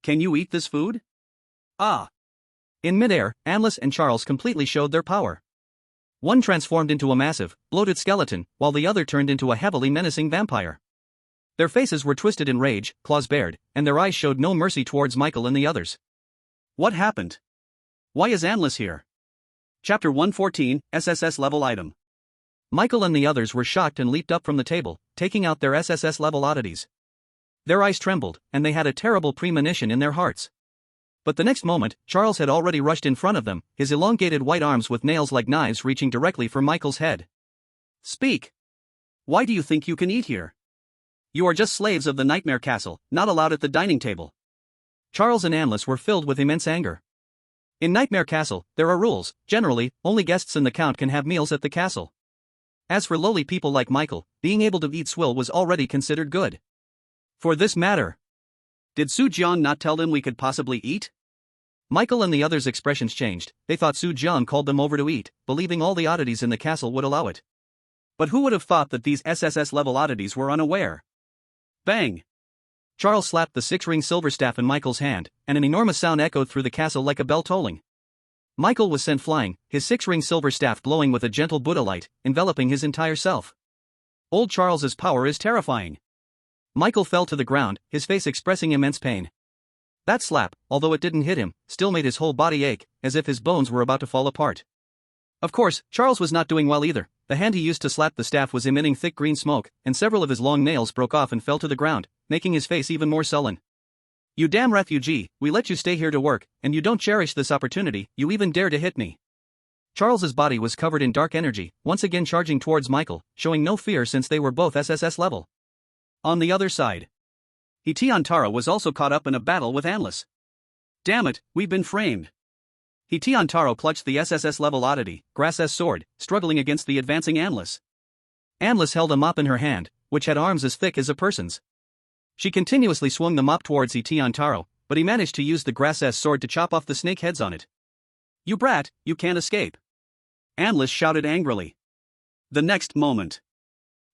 Speaker 1: Can you eat this food? Ah! In midair, Anlis and Charles completely showed their power. One transformed into a massive, bloated skeleton, while the other turned into a heavily menacing vampire. Their faces were twisted in rage, claws bared, and their eyes showed no mercy towards Michael and the others. What happened? Why is Anlis here? Chapter 114, SSS level item. Michael and the others were shocked and leaped up from the table, taking out their SSS level oddities. Their eyes trembled, and they had a terrible premonition in their hearts. But the next moment, Charles had already rushed in front of them, his elongated white arms with nails like knives reaching directly for Michael's head. Speak! Why do you think you can eat here? You are just slaves of the Nightmare Castle, not allowed at the dining table. Charles and Anlis were filled with immense anger. In Nightmare Castle, there are rules. Generally, only guests and the Count can have meals at the castle. As for lowly people like Michael, being able to eat swill was already considered good. For this matter, did Su Jiang not tell them we could possibly eat? Michael and the others' expressions changed, they thought Su Jiang called them over to eat, believing all the oddities in the castle would allow it. But who would have thought that these SSS-level oddities were unaware? Bang! Charles slapped the six-ring silver staff in Michael's hand, and an enormous sound echoed through the castle like a bell tolling. Michael was sent flying, his six-ring silver staff glowing with a gentle Buddha light, enveloping his entire self. Old Charles's power is terrifying. Michael fell to the ground, his face expressing immense pain. That slap, although it didn't hit him, still made his whole body ache, as if his bones were about to fall apart. Of course, Charles was not doing well either, the hand he used to slap the staff was emitting thick green smoke, and several of his long nails broke off and fell to the ground, making his face even more sullen. "You damn refugee, we let you stay here to work, and you don't cherish this opportunity, you even dare to hit me." Charles's body was covered in dark energy, once again charging towards Michael, showing no fear since they were both SSS level. On the other side, Taro was also caught up in a battle with Anlis. "Damn it, we've been framed." Taro clutched the SSS level oddity, Grass' sword, struggling against the advancing Anlis. Anlis held a mop in her hand, which had arms as thick as a person's. She continuously swung the mop towards Taro, but he managed to use the Grass' sword to chop off the snake heads on it. "You brat, you can't escape!" Anlis shouted angrily. The next moment,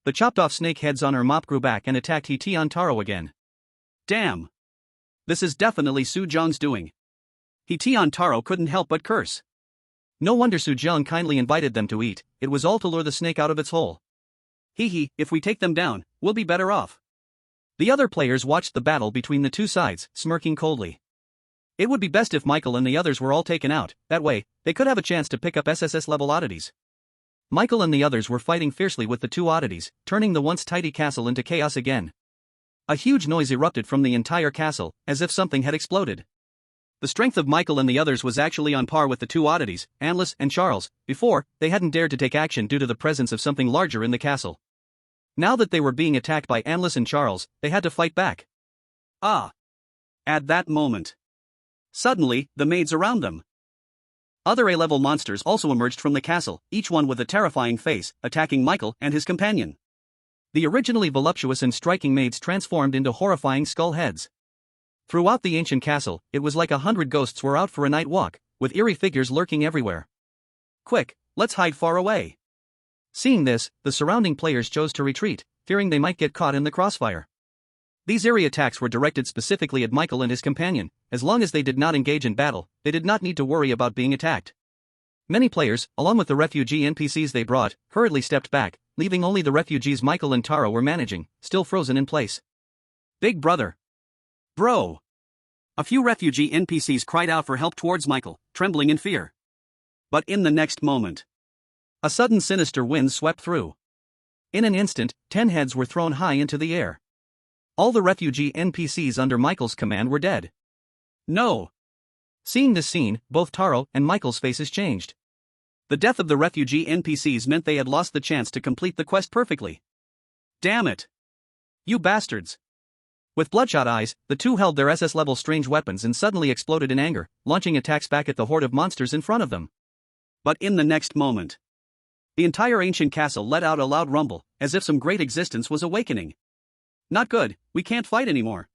Speaker 1: the chopped off snake heads on her mop grew back and attacked Taro again. "Damn! This is definitely Sujong's doing." Taro couldn't help but curse. No wonder Sujong kindly invited them to eat, it was all to lure the snake out of its hole. If we take them down, we'll be better off." The other players watched the battle between the two sides, smirking coldly. It would be best if Michael and the others were all taken out, that way, they could have a chance to pick up SSS level oddities. Michael and the others were fighting fiercely with the two oddities, turning the once tidy castle into chaos again. A huge noise erupted from the entire castle, as if something had exploded. The strength of Michael and the others was actually on par with the two oddities, Anlis and Charles. Before, they hadn't dared to take action due to the presence of something larger in the castle. Now that they were being attacked by Anlis and Charles, they had to fight back. At that moment, suddenly, the maids around them. Other A-level monsters also emerged from the castle, each one with a terrifying face, attacking Michael and his companion. The originally voluptuous and striking maids transformed into horrifying skull heads. Throughout the ancient castle, it was like 100 ghosts were out for a night walk, with eerie figures lurking everywhere. "Quick, let's hide far away." Seeing this, the surrounding players chose to retreat, fearing they might get caught in the crossfire. These eerie attacks were directed specifically at Michael and his companion. As long as they did not engage in battle, they did not need to worry about being attacked. Many players, along with the refugee NPCs they brought, hurriedly stepped back, leaving only the refugees Michael and Taro were managing, still frozen in place. "Big brother! Bro!" A few refugee NPCs cried out for help towards Michael, trembling in fear. But in the next moment, a sudden sinister wind swept through. In an instant, 10 heads were thrown high into the air. All the refugee NPCs under Michael's command were dead. No! Seeing this scene, both Taro and Michael's faces changed. The death of the refugee NPCs meant they had lost the chance to complete the quest perfectly. "Damn it! You bastards!" With bloodshot eyes, the two held their SS-level strange weapons and suddenly exploded in anger, launching attacks back at the horde of monsters in front of them. But in the next moment, the entire ancient castle let out a loud rumble, as if some great existence was awakening. "Not good, we can't fight anymore.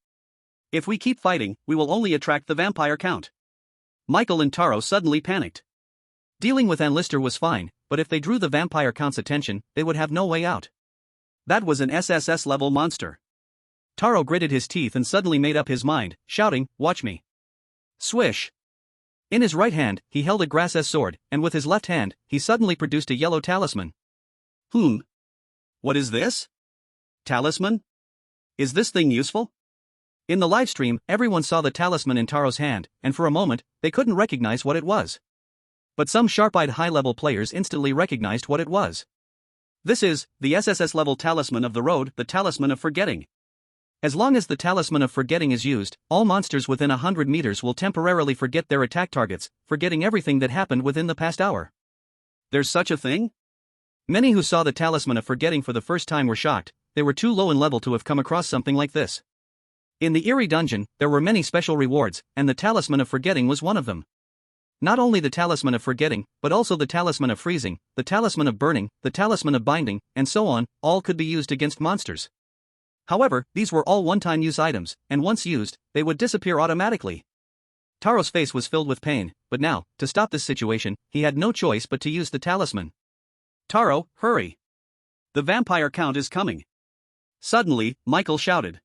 Speaker 1: If we keep fighting, we will only attract the vampire count." Michael and Taro suddenly panicked. Dealing with Anlister was fine, but if they drew the vampire count's attention, they would have no way out. That was an SSS-level monster. Taro gritted his teeth and suddenly made up his mind, shouting, "Watch me." Swish! In his right hand, he held a Grass' sword, and with his left hand, he suddenly produced a yellow talisman. What is this? Talisman? Is this thing useful? In the livestream, everyone saw the talisman in Taro's hand, and for a moment, they couldn't recognize what it was. But some sharp-eyed high-level players instantly recognized what it was. This is the SSS-level talisman of the road, the talisman of forgetting. As long as the talisman of forgetting is used, all monsters within 100 meters will temporarily forget their attack targets, forgetting everything that happened within the past hour. There's such a thing? Many who saw the talisman of forgetting for the first time were shocked. They were too low in level to have come across something like this. In the eerie dungeon, there were many special rewards, and the talisman of forgetting was one of them. Not only the talisman of forgetting, but also the talisman of freezing, the talisman of burning, the talisman of binding, and so on, all could be used against monsters. However, these were all one-time use items, and once used, they would disappear automatically. Taro's face was filled with pain, but now, to stop this situation, he had no choice but to use the talisman. "Taro, hurry! The vampire count is coming!" Suddenly, Michael shouted.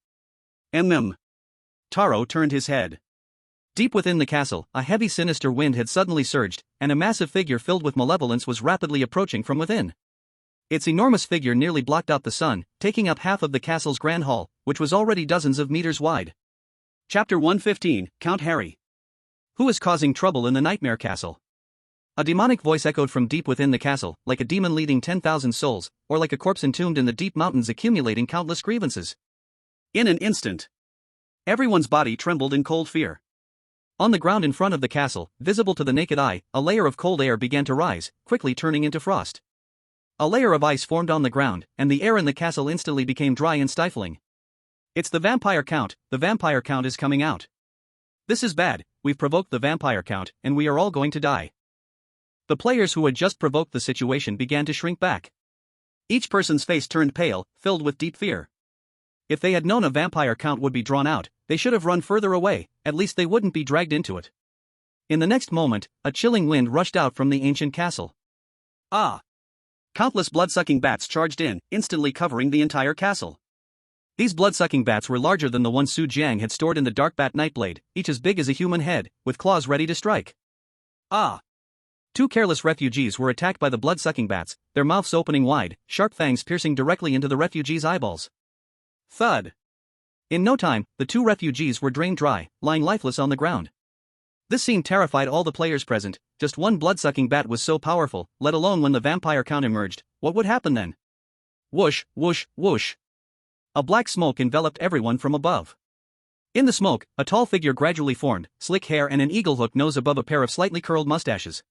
Speaker 1: Taro turned his head. Deep within the castle, a heavy sinister wind had suddenly surged, and a massive figure filled with malevolence was rapidly approaching from within. Its enormous figure nearly blocked out the sun, taking up half of the castle's grand hall, which was already dozens of meters wide. Chapter 115, Count Harry. Who is causing trouble in the Nightmare Castle? A demonic voice echoed from deep within the castle, like a demon leading 10,000 souls, or like a corpse entombed in the deep mountains accumulating countless grievances. In an instant, everyone's body trembled in cold fear. On the ground in front of the castle, visible to the naked eye, a layer of cold air began to rise, quickly turning into frost. A layer of ice formed on the ground, and the air in the castle instantly became dry and stifling. It's the vampire count is coming out. This is bad, we've provoked the vampire count, and we are all going to die. The players who had just provoked the situation began to shrink back. Each person's face turned pale, filled with deep fear. If they had known a vampire count would be drawn out, they should have run further away, at least they wouldn't be dragged into it. In the next moment, a chilling wind rushed out from the ancient castle. Ah! Countless blood-sucking bats charged in, instantly covering the entire castle. These blood-sucking bats were larger than the one Su Jiang had stored in the dark bat Nightblade, each as big as a human head, with claws ready to strike. Ah! Two careless refugees were attacked by the blood-sucking bats, their mouths opening wide, sharp fangs piercing directly into the refugees' eyeballs. Thud! In no time, the two refugees were drained dry, lying lifeless on the ground. This scene terrified all the players present. Just one blood-sucking bat was so powerful, let alone when the vampire count emerged, what would happen then? Whoosh, whoosh, whoosh. A black smoke enveloped everyone from above. In the smoke, a tall figure gradually formed, slick hair and an eagle-hook nose above a pair of slightly curled mustaches.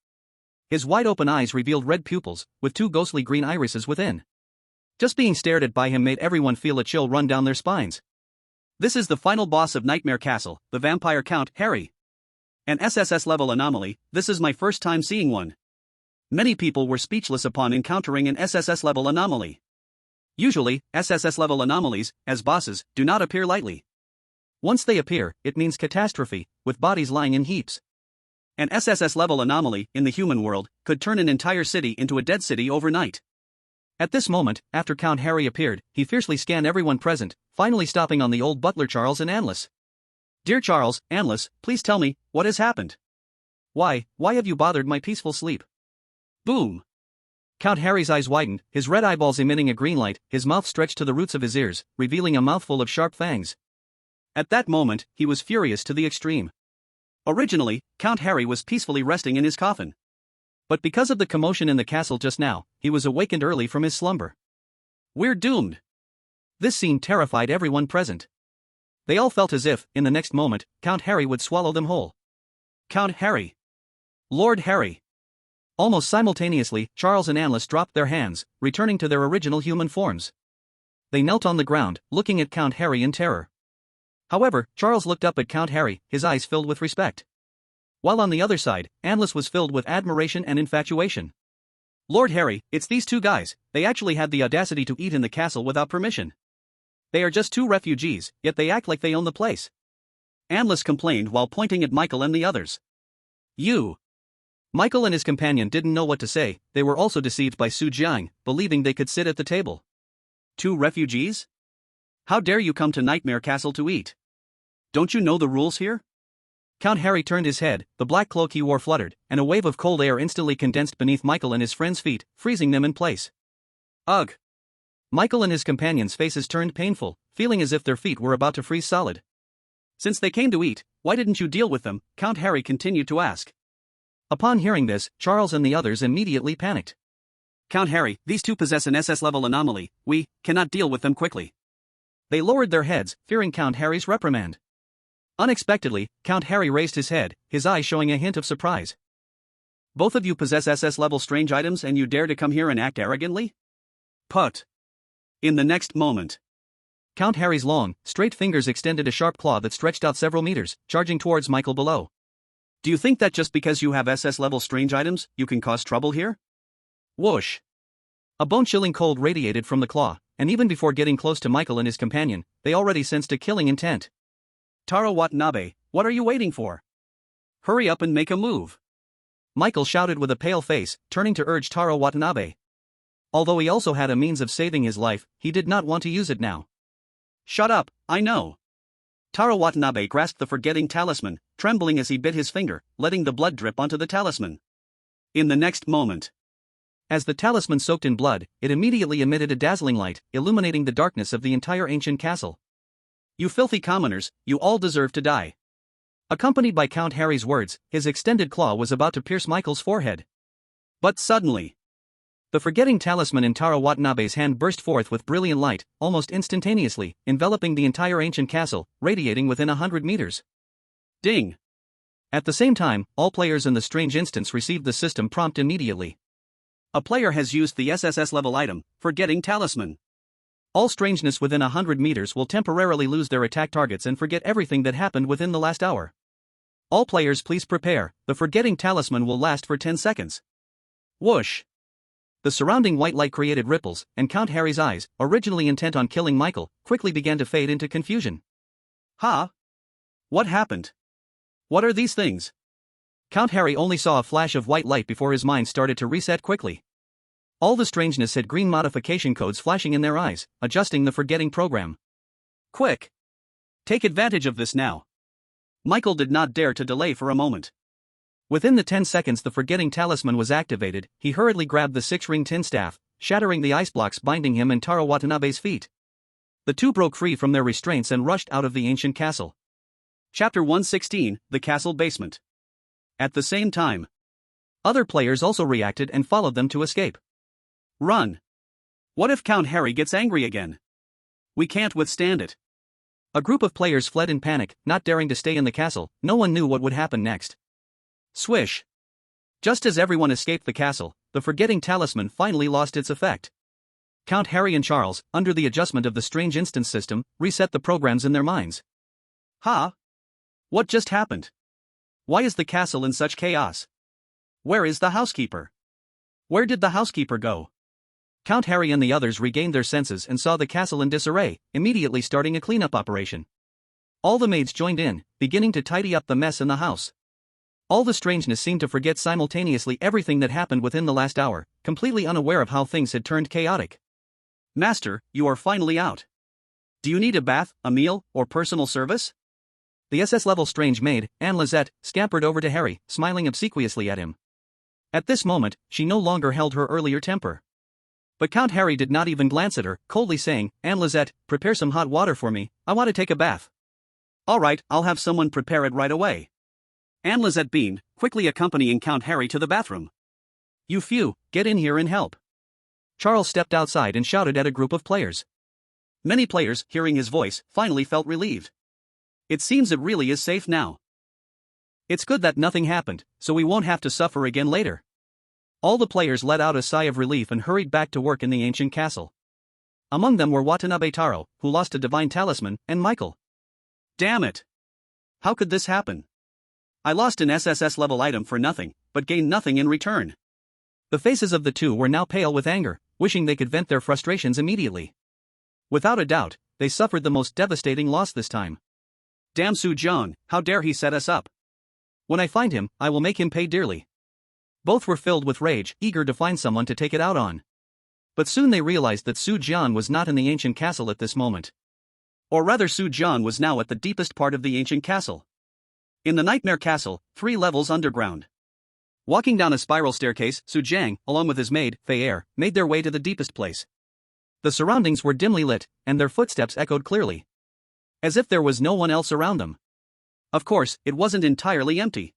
Speaker 1: His wide-open eyes revealed red pupils, with two ghostly green irises within. Just being stared at by him made everyone feel a chill run down their spines. This is the final boss of Nightmare Castle, the vampire count, Harry. An SSS level anomaly, this is my first time seeing one. Many people were speechless upon encountering an SSS level anomaly. Usually, SSS level anomalies, as bosses, do not appear lightly. Once they appear, it means catastrophe, with bodies lying in heaps. An SSS level anomaly, in the human world, could turn an entire city into a dead city overnight. At this moment, after Count Harry appeared, he fiercely scanned everyone present, finally stopping on the old butler Charles and Anlis. Dear Charles, Anlis, please tell me, what has happened? Why have you bothered my peaceful sleep? Boom! Count Harry's eyes widened, his red eyeballs emitting a green light, his mouth stretched to the roots of his ears, revealing a mouthful of sharp fangs. At that moment, he was furious to the extreme. Originally, Count Harry was peacefully resting in his coffin. But because of the commotion in the castle just now, he was awakened early from his slumber. We're doomed! This scene terrified everyone present. They all felt as if, in the next moment, Count Harry would swallow them whole. Count Harry! Lord Harry! Almost simultaneously, Charles and Anlis dropped their hands, returning to their original human forms. They knelt on the ground, looking at Count Harry in terror. However, Charles looked up at Count Harry, his eyes filled with respect. While on the other side, Anlis was filled with admiration and infatuation. Lord Harry, it's these two guys, they actually had the audacity to eat in the castle without permission. They are just two refugees, yet they act like they own the place. Anlis complained while pointing at Michael and the others. You! Michael and his companion didn't know what to say, they were also deceived by Su Jiang, believing they could sit at the table. Two refugees? How dare you come to Nightmare Castle to eat? Don't you know the rules here? Count Harry turned his head, the black cloak he wore fluttered, and a wave of cold air instantly condensed beneath Michael and his friend's feet, freezing them in place. Ugh! Michael and his companions' faces turned painful, feeling as if their feet were about to freeze solid. Since they came to eat, why didn't you deal with them? Count Harry continued to ask. Upon hearing this, Charles and the others immediately panicked. Count Harry, these two possess an SS-level anomaly, we cannot deal with them quickly. They lowered their heads, fearing Count Harry's reprimand. Unexpectedly, Count Harry raised his head, his eyes showing a hint of surprise. Both of you possess SS-level strange items and you dare to come here and act arrogantly? Put. In the next moment, Count Harry's long, straight fingers extended a sharp claw that stretched out several meters, charging towards Michael below. Do you think that just because you have SS-level strange items, you can cause trouble here? Whoosh! A bone-chilling cold radiated from the claw, and even before getting close to Michael and his companion, they already sensed a killing intent. Taro Watanabe, what are you waiting for? Hurry up and make a move! Michael shouted with a pale face, turning to urge Taro Watanabe. Although he also had a means of saving his life, he did not want to use it now. Shut up, I know. Taro Watanabe grasped the forgetting talisman, trembling as he bit his finger, letting the blood drip onto the talisman. In the next moment, as the talisman soaked in blood, it immediately emitted a dazzling light, illuminating the darkness of the entire ancient castle. You filthy commoners, you all deserve to die. Accompanied by Count Harry's words, his extended claw was about to pierce Michael's forehead. But suddenly, the forgetting talisman in Taro Watanabe's hand burst forth with brilliant light, almost instantaneously, enveloping the entire ancient castle, radiating within 100 meters. Ding! At the same time, all players in the strange instance received the system prompt immediately. A player has used the SSS level item, Forgetting Talisman. All strangeness within 100 meters will temporarily lose their attack targets and forget everything that happened within the last hour. All players please prepare, the Forgetting Talisman will last for 10 seconds. Whoosh! The surrounding white light created ripples, and Count Harry's eyes, originally intent on killing Michael, quickly began to fade into confusion. Huh? What happened? What are these things? Count Harry only saw a flash of white light before his mind started to reset quickly. All the strangeness had green modification codes flashing in their eyes, adjusting the forgetting program. Quick! Take advantage of this now. Michael did not dare to delay for a moment. Within the 10 seconds the forgetting talisman was activated, he hurriedly grabbed the 6-ring tin staff, shattering the ice blocks binding him and Taro Watanabe's feet. The two broke free from their restraints and rushed out of the ancient castle. Chapter 116, The Castle Basement. At the same time, other players also reacted and followed them to escape. Run! What if Count Harry gets angry again? We can't withstand it. A group of players fled in panic, not daring to stay in the castle. No one knew what would happen next. Swish! Just as everyone escaped the castle, the forgetting talisman finally lost its effect. Count Harry and Charles, under the adjustment of the strange instance system, reset the programs in their minds. Huh? What just happened? Why is the castle in such chaos? Where is the housekeeper? Where did the housekeeper go? Count Harry and the others regained their senses and saw the castle in disarray, immediately starting a cleanup operation. All the maids joined in, beginning to tidy up the mess in the house. All the strangeness seemed to forget simultaneously everything that happened within the last hour, completely unaware of how things had turned chaotic. Master, you are finally out. Do you need a bath, a meal, or personal service? The SS-level strange maid, Anne Lizette, scampered over to Harry, smiling obsequiously at him. At this moment, she no longer held her earlier temper. But Count Harry did not even glance at her, coldly saying, Anne Lizette, prepare some hot water for me, I want to take a bath. All right, I'll have someone prepare it right away. Anne Lizette beamed, quickly accompanying Count Harry to the bathroom. You few, get in here and help. Charles stepped outside and shouted at a group of players. Many players, hearing his voice, finally felt relieved. It seems it really is safe now. It's good that nothing happened, so we won't have to suffer again later. All the players let out a sigh of relief and hurried back to work in the ancient castle. Among them were Watanabe Taro, who lost a divine talisman, and Michael. Damn it! How could this happen? I lost an SSS level item for nothing, but gained nothing in return. The faces of the two were now pale with anger, wishing they could vent their frustrations immediately. Without a doubt, they suffered the most devastating loss this time. Damn Su Jiang, how dare he set us up? When I find him, I will make him pay dearly. Both were filled with rage, eager to find someone to take it out on. But soon they realized that Su Jiang was not in the ancient castle at this moment. Or rather, Su Jiang was now at the deepest part of the ancient castle. In the Nightmare Castle, 3 levels underground. Walking down a spiral staircase, Su Jiang, along with his maid, Fei Er, made their way to the deepest place. The surroundings were dimly lit, and their footsteps echoed clearly. As if there was no one else around them. Of course, it wasn't entirely empty.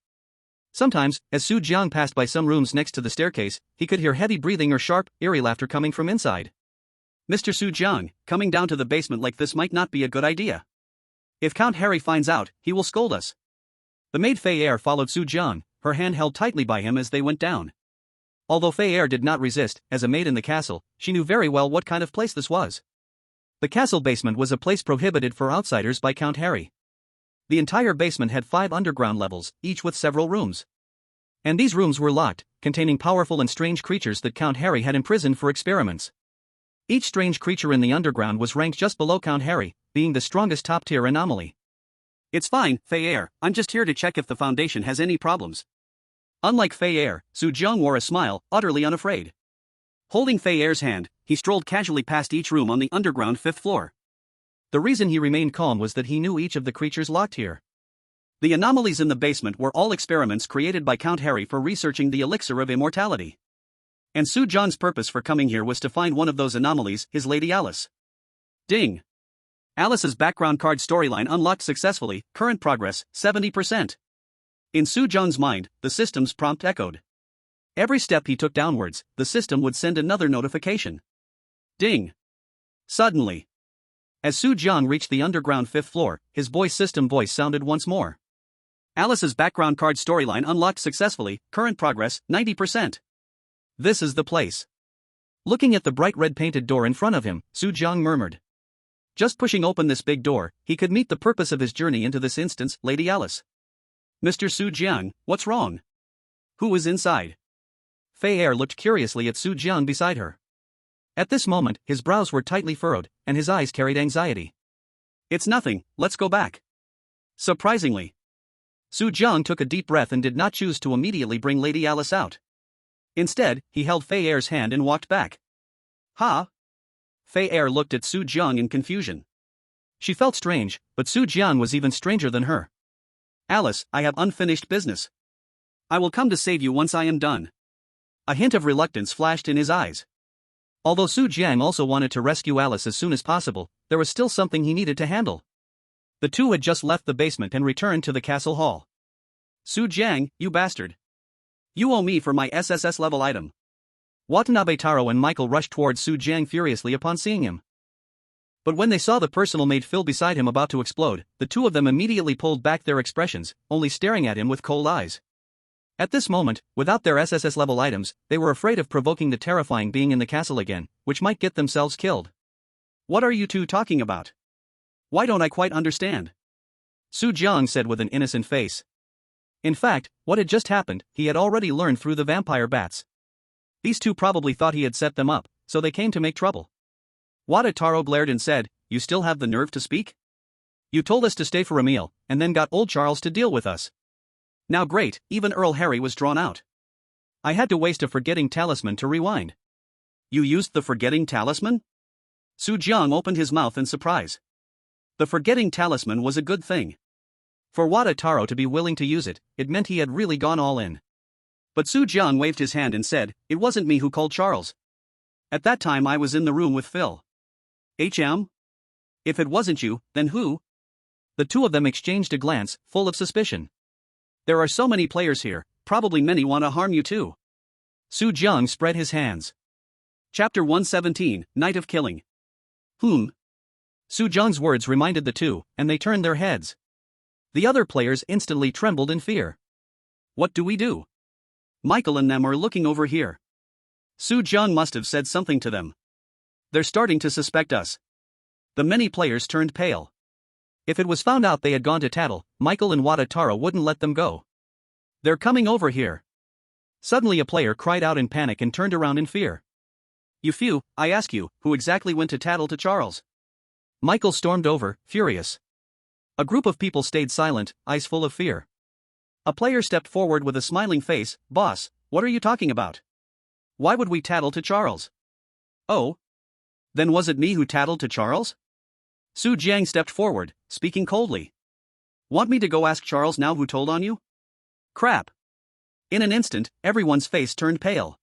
Speaker 1: Sometimes, as Su Jiang passed by some rooms next to the staircase, he could hear heavy breathing or sharp, eerie laughter coming from inside. Mr. Su Jiang, coming down to the basement like this might not be a good idea. If Count Harry finds out, he will scold us. The maid Fei Er followed Su Jiang, her hand held tightly by him as they went down. Although Fei Er did not resist, as a maid in the castle, she knew very well what kind of place this was. The castle basement was a place prohibited for outsiders by Count Harry. The entire basement had 5 underground levels, each with several rooms. And these rooms were locked, containing powerful and strange creatures that Count Harry had imprisoned for experiments. Each strange creature in the underground was ranked just below Count Harry, being the strongest top-tier anomaly. It's fine, Fei Er, I'm just here to check if the Foundation has any problems. Unlike Fei Er, Su Jiang wore a smile, utterly unafraid. Holding Fei Er's hand, he strolled casually past each room on the underground 5th floor. The reason he remained calm was that he knew each of the creatures locked here. The anomalies in the basement were all experiments created by Count Harry for researching the elixir of immortality. And Su Jiang's purpose for coming here was to find one of those anomalies, his Lady Alice. Ding! Alice's background card storyline unlocked successfully, current progress, 70%. In Su Jiang's mind, the system's prompt echoed. Every step he took downwards, the system would send another notification. Ding! Suddenly, as Su Jiang reached the underground 5th floor, his voice system voice sounded once more. Alice's background card storyline unlocked successfully, current progress, 90%. This is the place. Looking at the bright red painted door in front of him, Su Jiang murmured. Just pushing open this big door, he could meet the purpose of his journey into this instance, Lady Alice. Mr. Su Jiang, what's wrong? Who is inside? Fei Er looked curiously at Su Jiang beside her. At this moment, his brows were tightly furrowed, and his eyes carried anxiety. It's nothing, let's go back. Surprisingly, Su Jiang took a deep breath and did not choose to immediately bring Lady Alice out. Instead, he held Fei Er's hand and walked back. Ha! Fei Er looked at Su Jiang in confusion. She felt strange, but Su Jiang was even stranger than her. Alice, I have unfinished business. I will come to save you once I am done. A hint of reluctance flashed in his eyes. Although Su Jiang also wanted to rescue Alice as soon as possible, there was still something he needed to handle. The two had just left the basement and returned to the castle hall. Su Jiang, you bastard. You owe me for my SSS level item. Watanabe Taro and Michael rushed towards Su Jiang furiously upon seeing him. But when they saw the personal maid Phil beside him about to explode, the two of them immediately pulled back their expressions, only staring at him with cold eyes. At this moment, without their SSS level items, they were afraid of provoking the terrifying being in the castle again, which might get themselves killed. What are you two talking about? Why don't I quite understand? Su Jiang said with an innocent face. In fact, what had just happened, he had already learned through the vampire bats. These two probably thought he had set them up, so they came to make trouble. Wada Taro glared and said, You still have the nerve to speak? You told us to stay for a meal, and then got old Charles to deal with us. Now great, even Earl Harry was drawn out. I had to waste a forgetting talisman to rewind. You used the forgetting talisman? Su Jiang opened his mouth in surprise. The forgetting talisman was a good thing. For Wada Taro to be willing to use it, it meant he had really gone all in. But Su Jiang waved his hand and said, It wasn't me who called Charles. At that time I was in the room with Phil. HM? If it wasn't you, then who? The two of them exchanged a glance, full of suspicion. There are so many players here, probably many want to harm you too. Su Jiang spread his hands. Chapter 117, Night of Killing. Su Jiang's words reminded the two, and they turned their heads. The other players instantly trembled in fear. What do we do? Michael and them are looking over here. Su Jiang must have said something to them. They're starting to suspect us. The many players turned pale. If it was found out they had gone to tattle, Michael and Wada Taro wouldn't let them go. They're coming over here. Suddenly a player cried out in panic and turned around in fear. You few, I ask you, who exactly went to tattle to Charles? Michael stormed over, furious. A group of people stayed silent, eyes full of fear. A player stepped forward with a smiling face. Boss, what are you talking about? Why would we tattle to Charles? Oh? Then was it me who tattled to Charles? Su Jiang stepped forward, speaking coldly. Want me to go ask Charles now who told on you? Crap. In an instant, everyone's face turned pale.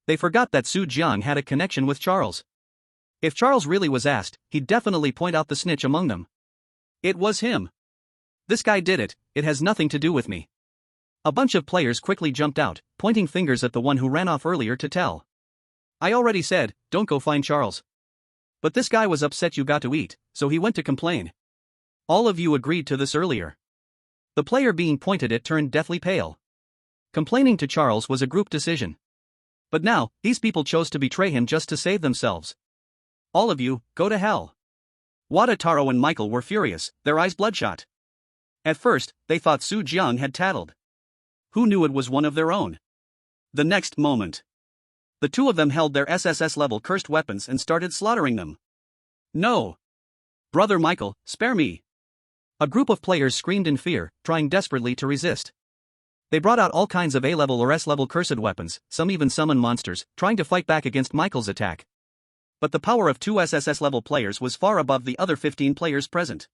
Speaker 1: They forgot that Su Jiang had a connection with Charles. If Charles really was asked, he'd definitely point out the snitch among them. It was him. This guy did it, it has nothing to do with me. A bunch of players quickly jumped out, pointing fingers at the one who ran off earlier to tell. I already said, don't go find Charles. But this guy was upset you got to eat, so he went to complain. All of you agreed to this earlier. The player being pointed at turned deathly pale. Complaining to Charles was a group decision. But now, these people chose to betray him just to save themselves. All of you, go to hell. Wada Taro and Michael were furious, their eyes bloodshot. At first, they thought Su Jiang had tattled. Who knew it was one of their own? The next moment, the two of them held their SSS-level cursed weapons and started slaughtering them. No! Brother Michael, spare me! A group of players screamed in fear, trying desperately to resist. They brought out all kinds of A-level or S-level cursed weapons, some even summoned monsters, trying to fight back against Michael's attack. But the power of two SSS-level players was far above the other 15 players present.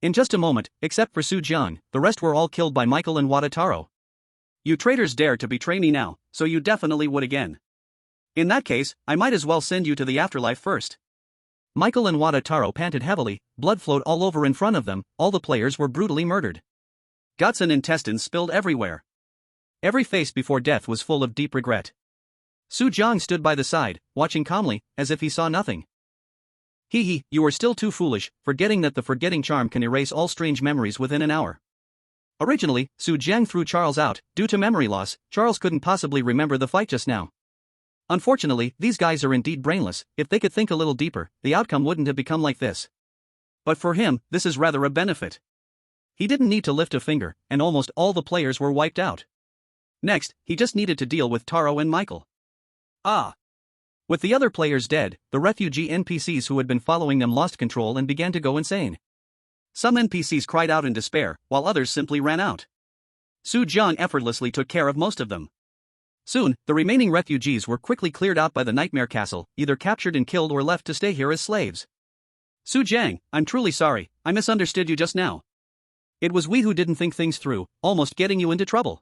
Speaker 1: In just a moment, except for Su Jiang, the rest were all killed by Michael and Wada Taro. You traitors dare to betray me now, so you definitely would again. In that case, I might as well send you to the afterlife first. Michael and Wada Taro panted heavily, blood flowed all over in front of them, all the players were brutally murdered. Guts and intestines spilled everywhere. Every face before death was full of deep regret. Su Jiang stood by the side, watching calmly, as if he saw nothing. Hee, you are still too foolish, forgetting that the forgetting charm can erase all strange memories within an hour. Originally, Su Jiang threw Charles out. Due to memory loss, Charles couldn't possibly remember the fight just now. Unfortunately, these guys are indeed brainless. If they could think a little deeper, the outcome wouldn't have become like this. But for him, this is rather a benefit. He didn't need to lift a finger, and almost all the players were wiped out. Next, he just needed to deal with Taro and Michael. With the other players dead, the refugee NPCs who had been following them lost control and began to go insane. Some NPCs cried out in despair, while others simply ran out. Su Jiang effortlessly took care of most of them. Soon, the remaining refugees were quickly cleared out by the Nightmare Castle, either captured and killed or left to stay here as slaves. Su Jiang, I'm truly sorry, I misunderstood you just now. It was we who didn't think things through, almost getting you into trouble.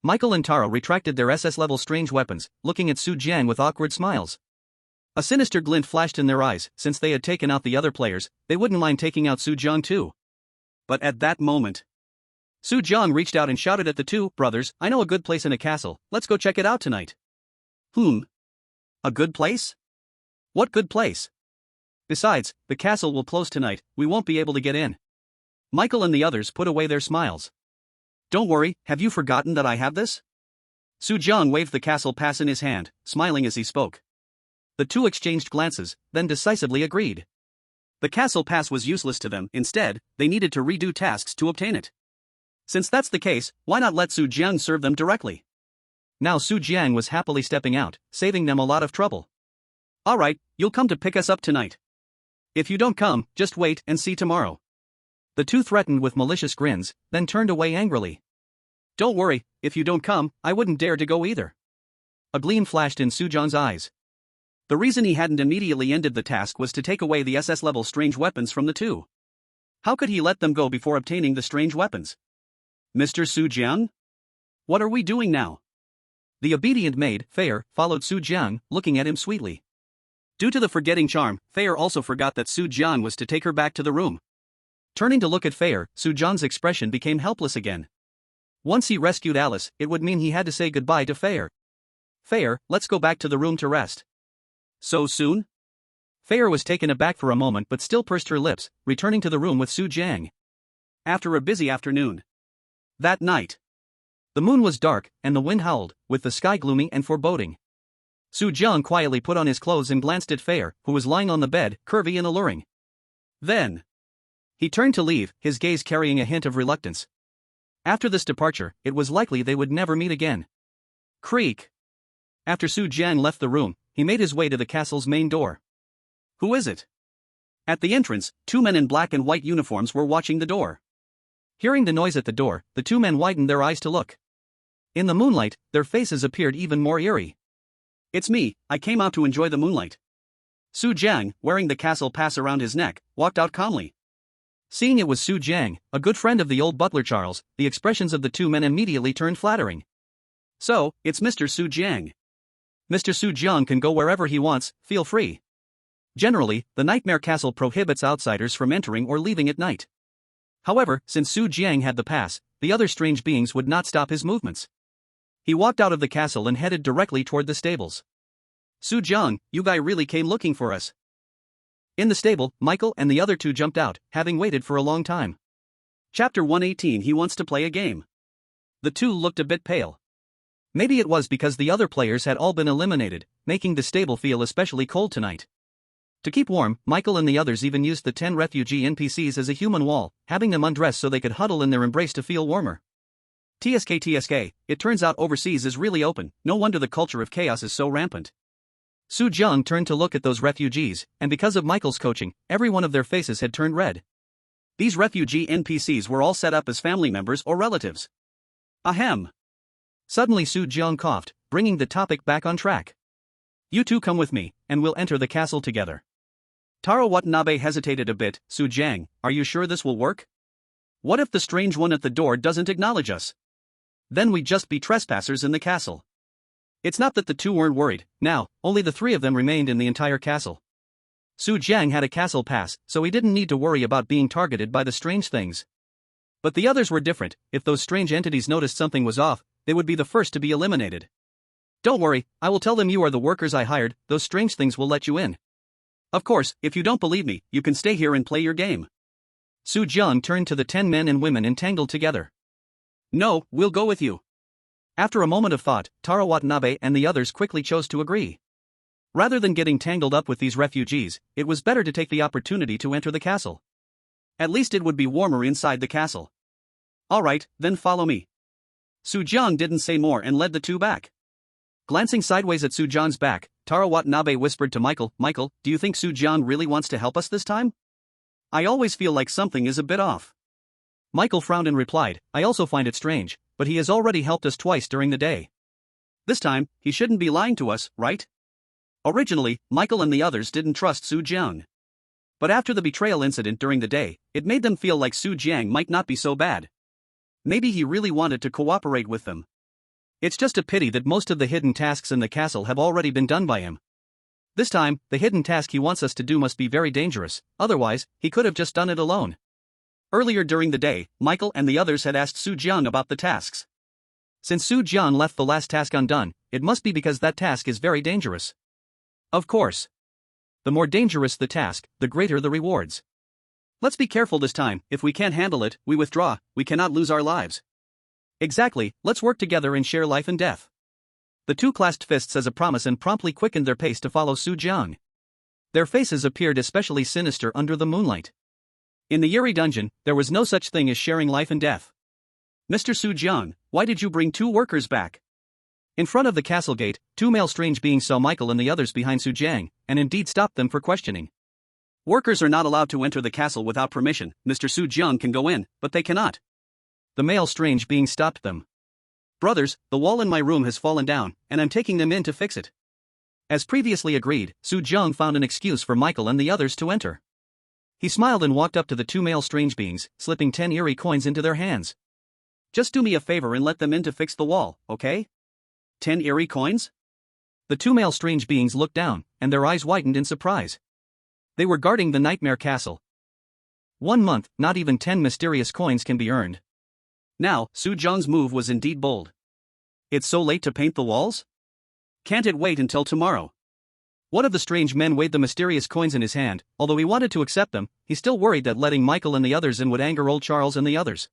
Speaker 1: Michael and Taro retracted their SS-level strange weapons, looking at Su Jiang with awkward smiles. A sinister glint flashed in their eyes. Since they had taken out the other players, they wouldn't mind taking out Su Jiang too. But at that moment, Su Jiang reached out and shouted at the two brothers, I know a good place in a castle, let's go check it out tonight. A good place? What good place? Besides, the castle will close tonight, we won't be able to get in. Michael and the others put away their smiles. Don't worry, have you forgotten that I have this? Su Jiang waved the castle pass in his hand, smiling as he spoke. The two exchanged glances, then decisively agreed. The castle pass was useless to them. Instead, they needed to redo tasks to obtain it. Since that's the case, why not let Su Jiang serve them directly? Now Su Jiang was happily stepping out, saving them a lot of trouble. Alright, you'll come to pick us up tonight. If you don't come, just wait and see tomorrow. The two threatened with malicious grins, then turned away angrily. Don't worry, if you don't come, I wouldn't dare to go either. A gleam flashed in Su Jiang's eyes. The reason he hadn't immediately ended the task was to take away the SS-level strange weapons from the two. How could he let them go before obtaining the strange weapons? Mr. Su Jiang? What are we doing now? The obedient maid, Fair, followed Su Jiang, looking at him sweetly. Due to the forgetting charm, Fair also forgot that Su Jiang was to take her back to the room. Turning to look at Fair, Su Jiang's expression became helpless again. Once he rescued Alice, it would mean he had to say goodbye to Fair. Fair, let's go back to the room to rest. So soon? Fair was taken aback for a moment but still pursed her lips, returning to the room with Su Jiang. After a busy afternoon. That night. The moon was dark, and the wind howled, with the sky gloomy and foreboding. Su Jiang quietly put on his clothes and glanced at Fair, who was lying on the bed, curvy and alluring. Then he turned to leave, his gaze carrying a hint of reluctance. After this departure, it was likely they would never meet again. Creak. After Su Jiang left the room, he made his way to the castle's main door. Who is it? At the entrance, two men in black and white uniforms were watching the door. Hearing the noise at the door, the two men widened their eyes to look. In the moonlight, their faces appeared even more eerie. It's me, I came out to enjoy the moonlight. Su Jiang, wearing the castle pass around his neck, walked out calmly. Seeing it was Su Jiang, a good friend of the old butler Charles, the expressions of the two men immediately turned flattering. So, it's Mr. Su Jiang. Mr. Su Jiang can go wherever he wants, feel free. Generally, the Nightmare Castle prohibits outsiders from entering or leaving at night. However, since Su Jiang had the pass, the other strange beings would not stop his movements. He walked out of the castle and headed directly toward the stables. Su Jiang, you guy really came looking for us. In the stable, Michael and the other two jumped out, having waited for a long time. Chapter 118. He wants to play a game. The two looked a bit pale. Maybe it was because the other players had all been eliminated, making the stable feel especially cold tonight. To keep warm, Michael and the others even used the 10 refugee NPCs as a human wall, having them undress so they could huddle in their embrace to feel warmer. TSK, it turns out overseas is really open, no wonder the culture of chaos is so rampant. Su Jiang turned to look at those refugees, and because of Michael's coaching, every one of their faces had turned red. These refugee NPCs were all set up as family members or relatives. Ahem. Suddenly Su Jiang coughed, bringing the topic back on track. You two come with me, and we'll enter the castle together. Taro Watanabe hesitated a bit. Su Jiang, are you sure this will work? What if the strange one at the door doesn't acknowledge us? Then we'd just be trespassers in the castle. It's not that the two weren't worried. Now, only the three of them remained in the entire castle. Su Jiang had a castle pass, so he didn't need to worry about being targeted by the strange things. But the others were different. If those strange entities noticed something was off, they would be the first to be eliminated. Don't worry, I will tell them you are the workers I hired, those strange things will let you in. Of course, if you don't believe me, you can stay here and play your game. Su Jiang turned to the 10 men and women entangled together. No, we'll go with you. After a moment of thought, Taro Watanabe and the others quickly chose to agree. Rather than getting tangled up with these refugees, it was better to take the opportunity to enter the castle. At least it would be warmer inside the castle. Alright, then follow me. Su Jiang didn't say more and led the two back. Glancing sideways at Su Jiang's back, Taro Watanabe whispered to Michael, Michael, do you think Su Jiang really wants to help us this time? I always feel like something is a bit off. Michael frowned and replied, I also find it strange, but he has already helped us twice during the day. This time, he shouldn't be lying to us, right? Originally, Michael and the others didn't trust Su Jiang. But after the betrayal incident during the day, it made them feel like Su Jiang might not be so bad. Maybe he really wanted to cooperate with them. It's just a pity that most of the hidden tasks in the castle have already been done by him. This time, the hidden task he wants us to do must be very dangerous, otherwise, he could have just done it alone. Earlier during the day, Michael and the others had asked Su Jiang about the tasks. Since Su Jiang left the last task undone, it must be because that task is very dangerous. Of course. The more dangerous the task, the greater the rewards. Let's be careful this time, if we can't handle it, we withdraw, we cannot lose our lives. Exactly, let's work together and share life and death. The two clasped fists as a promise and promptly quickened their pace to follow Su Jiang. Their faces appeared especially sinister under the moonlight. In the Yuri dungeon, there was no such thing as sharing life and death. Mr. Su Jiang, why did you bring two workers back? In front of the castle gate, two male strange beings saw Michael and the others behind Su Jiang, and indeed stopped them for questioning. Workers are not allowed to enter the castle without permission. Mr. Su Jiang can go in, but they cannot. The male strange being stopped them. Brothers, the wall in my room has fallen down, and I'm taking them in to fix it. As previously agreed, Su Jiang found an excuse for Michael and the others to enter. He smiled and walked up to the two male strange beings, slipping 10 eerie coins into their hands. Just do me a favor and let them in to fix the wall, okay? 10 eerie coins? The two male strange beings looked down, and their eyes widened in surprise. They were guarding the Nightmare Castle. 1 month, not even 10 mysterious coins can be earned. Now, Su Jiang's move was indeed bold. It's so late to paint the walls? Can't it wait until tomorrow? One of the strange men weighed the mysterious coins in his hand. Although he wanted to accept them, he still worried that letting Michael and the others in would anger old Charles and the others.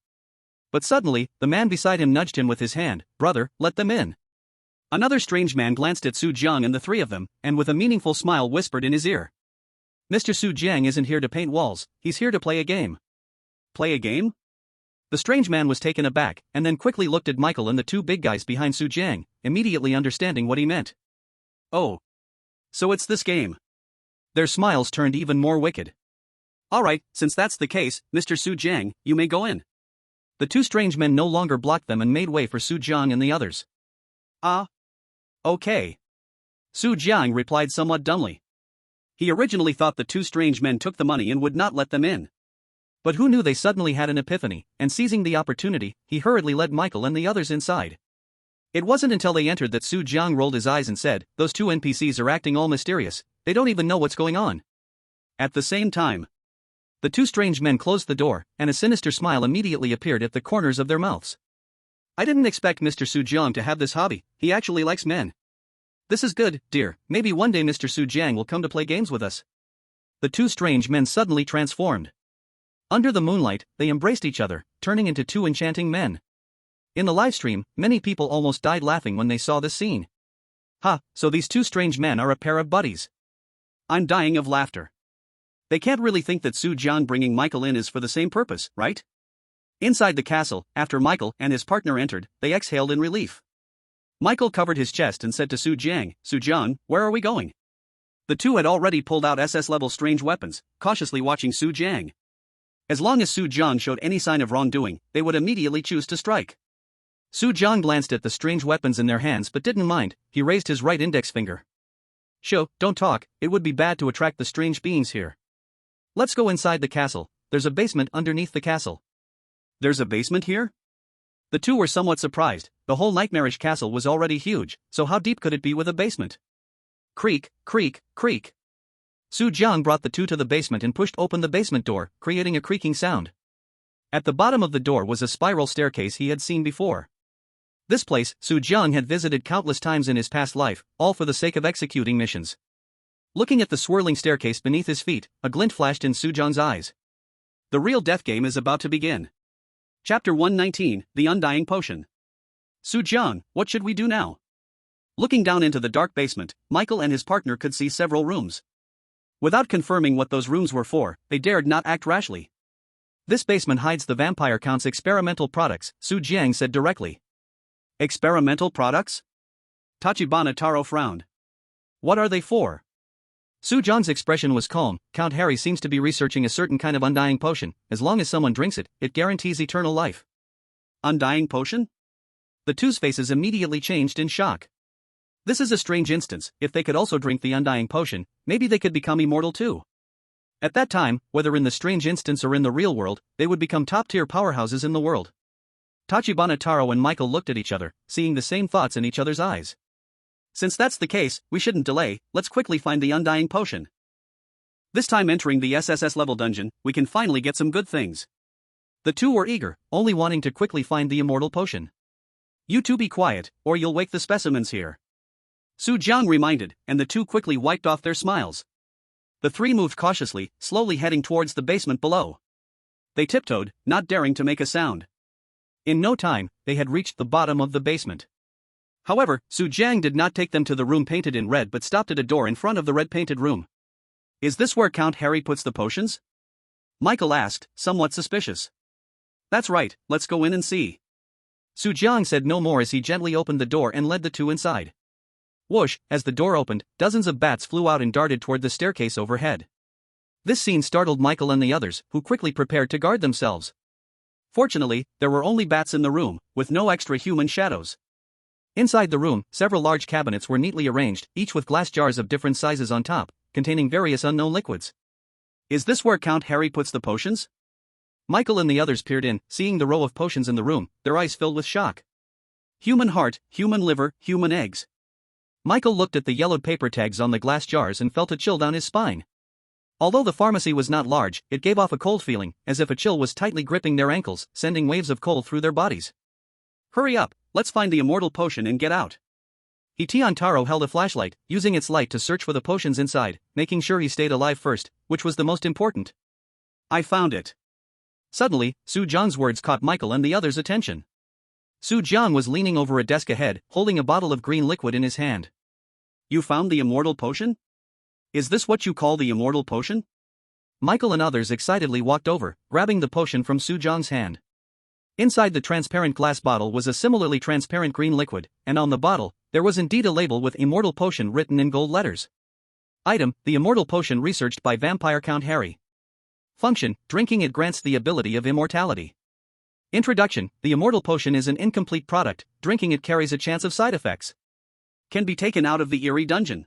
Speaker 1: But suddenly, the man beside him nudged him with his hand. Brother, let them in. Another strange man glanced at Su Jiang and the three of them, and with a meaningful smile whispered in his ear. Mr. Su Jiang isn't here to paint walls, he's here to play a game. Play a game? The strange man was taken aback, and then quickly looked at Michael and the two big guys behind Su Jiang, immediately understanding what he meant. Oh. So it's this game. Their smiles turned even more wicked. Alright, since that's the case, Mr. Su Jiang, you may go in. The two strange men no longer blocked them and made way for Su Jiang and the others. Okay. Su Jiang replied somewhat dumbly. He originally thought the two strange men took the money and would not let them in. But who knew they suddenly had an epiphany, and seizing the opportunity, he hurriedly led Michael and the others inside. It wasn't until they entered that Su Jiang rolled his eyes and said, those two NPCs are acting all mysterious, they don't even know what's going on. At the same time, the two strange men closed the door, and a sinister smile immediately appeared at the corners of their mouths. I didn't expect Mr. Su Jiang to have this hobby, he actually likes men. This is good, dear, maybe one day Mr. Su Jiang will come to play games with us. The two strange men suddenly transformed. Under the moonlight, they embraced each other, turning into two enchanting men. In the livestream, many people almost died laughing when they saw this scene. So these two strange men are a pair of buddies. I'm dying of laughter. They can't really think that Su Jiang bringing Michael in is for the same purpose, right? Inside the castle, after Michael and his partner entered, they exhaled in relief. Michael covered his chest and said to Su Jiang, Su Jiang, where are we going? The two had already pulled out SS-level strange weapons, cautiously watching Su Jiang. As long as Su Jiang showed any sign of wrongdoing, they would immediately choose to strike. Su Jiang glanced at the strange weapons in their hands but didn't mind. He raised his right index finger. Shoo, don't talk, it would be bad to attract the strange beings here. Let's go inside the castle, there's a basement underneath the castle. There's a basement here? The two were somewhat surprised. The whole nightmarish castle was already huge, so how deep could it be with a basement? Creak, creak, creak. Su Jiang brought the two to the basement and pushed open the basement door, creating a creaking sound. At the bottom of the door was a spiral staircase he had seen before. This place, Su Jiang had visited countless times in his past life, all for the sake of executing missions. Looking at the swirling staircase beneath his feet, a glint flashed in Su Jiang's eyes. The real death game is about to begin. Chapter 119, The Undying Potion. Su Jiang, what should we do now? Looking down into the dark basement, Michael and his partner could see several rooms. Without confirming what those rooms were for, they dared not act rashly. This basement hides the Vampire Count's experimental products, Su Jiang said directly. Experimental products? Tachibana Taro frowned. What are they for? Su Jiang's expression was calm. Count Harry seems to be researching a certain kind of undying potion. As long as someone drinks it, it guarantees eternal life. Undying potion? The two's faces immediately changed in shock. This is a strange instance. If they could also drink the undying potion, maybe they could become immortal too. At that time, whether in the strange instance or in the real world, they would become top-tier powerhouses in the world. Tachibana Taro and Michael looked at each other, seeing the same thoughts in each other's eyes. Since that's the case, we shouldn't delay, let's quickly find the undying potion. This time entering the SSS level dungeon, we can finally get some good things. The two were eager, only wanting to quickly find the immortal potion. You two be quiet, or you'll wake the specimens here. Su Jiang reminded, and the two quickly wiped off their smiles. The three moved cautiously, slowly heading towards the basement below. They tiptoed, not daring to make a sound. In no time, they had reached the bottom of the basement. However, Su Jiang did not take them to the room painted in red but stopped at a door in front of the red-painted room. Is this where Count Harry puts the potions? Michael asked, somewhat suspicious. That's right, let's go in and see. Su Jiang said no more as he gently opened the door and led the two inside. Whoosh, as the door opened, dozens of bats flew out and darted toward the staircase overhead. This scene startled Michael and the others, who quickly prepared to guard themselves. Fortunately, there were only bats in the room, with no extra human shadows. Inside the room, several large cabinets were neatly arranged, each with glass jars of different sizes on top, containing various unknown liquids. Is this where Count Harry puts the potions? Michael and the others peered in, seeing the row of potions in the room, their eyes filled with shock. Human heart, human liver, human eggs. Michael looked at the yellowed paper tags on the glass jars and felt a chill down his spine. Although the pharmacy was not large, it gave off a cold feeling, as if a chill was tightly gripping their ankles, sending waves of cold through their bodies. Hurry up, let's find the immortal potion and get out. Tian Taro held a flashlight, using its light to search for the potions inside, making sure he stayed alive first, which was the most important. I found it. Suddenly, Su Jiang's words caught Michael and the others' attention. Su Jiang was leaning over a desk ahead, holding a bottle of green liquid in his hand. You found the immortal potion? Is this what you call the immortal potion? Michael and others excitedly walked over, grabbing the potion from Su Jiang's hand. Inside the transparent glass bottle was a similarly transparent green liquid, and on the bottle, there was indeed a label with Immortal Potion written in gold letters. Item, the Immortal Potion researched by Vampire Count Harry. Function, drinking it grants the ability of immortality. Introduction, the Immortal Potion is an incomplete product, drinking it carries a chance of side effects. Can be taken out of the eerie dungeon.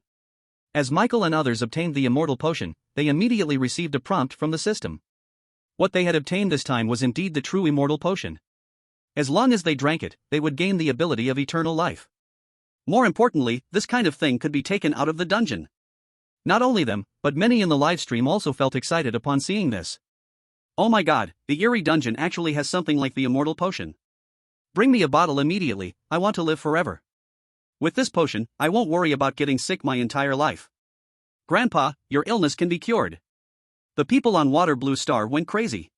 Speaker 1: As Michael and others obtained the Immortal Potion, they immediately received a prompt from the system. What they had obtained this time was indeed the true Immortal Potion. As long as they drank it, they would gain the ability of eternal life. More importantly, this kind of thing could be taken out of the dungeon. Not only them, but many in the livestream also felt excited upon seeing this. Oh my god, the eerie dungeon actually has something like the Immortal Potion. Bring me a bottle immediately, I want to live forever. With this potion, I won't worry about getting sick my entire life. Grandpa, your illness can be cured. The people on Water Blue Star went crazy.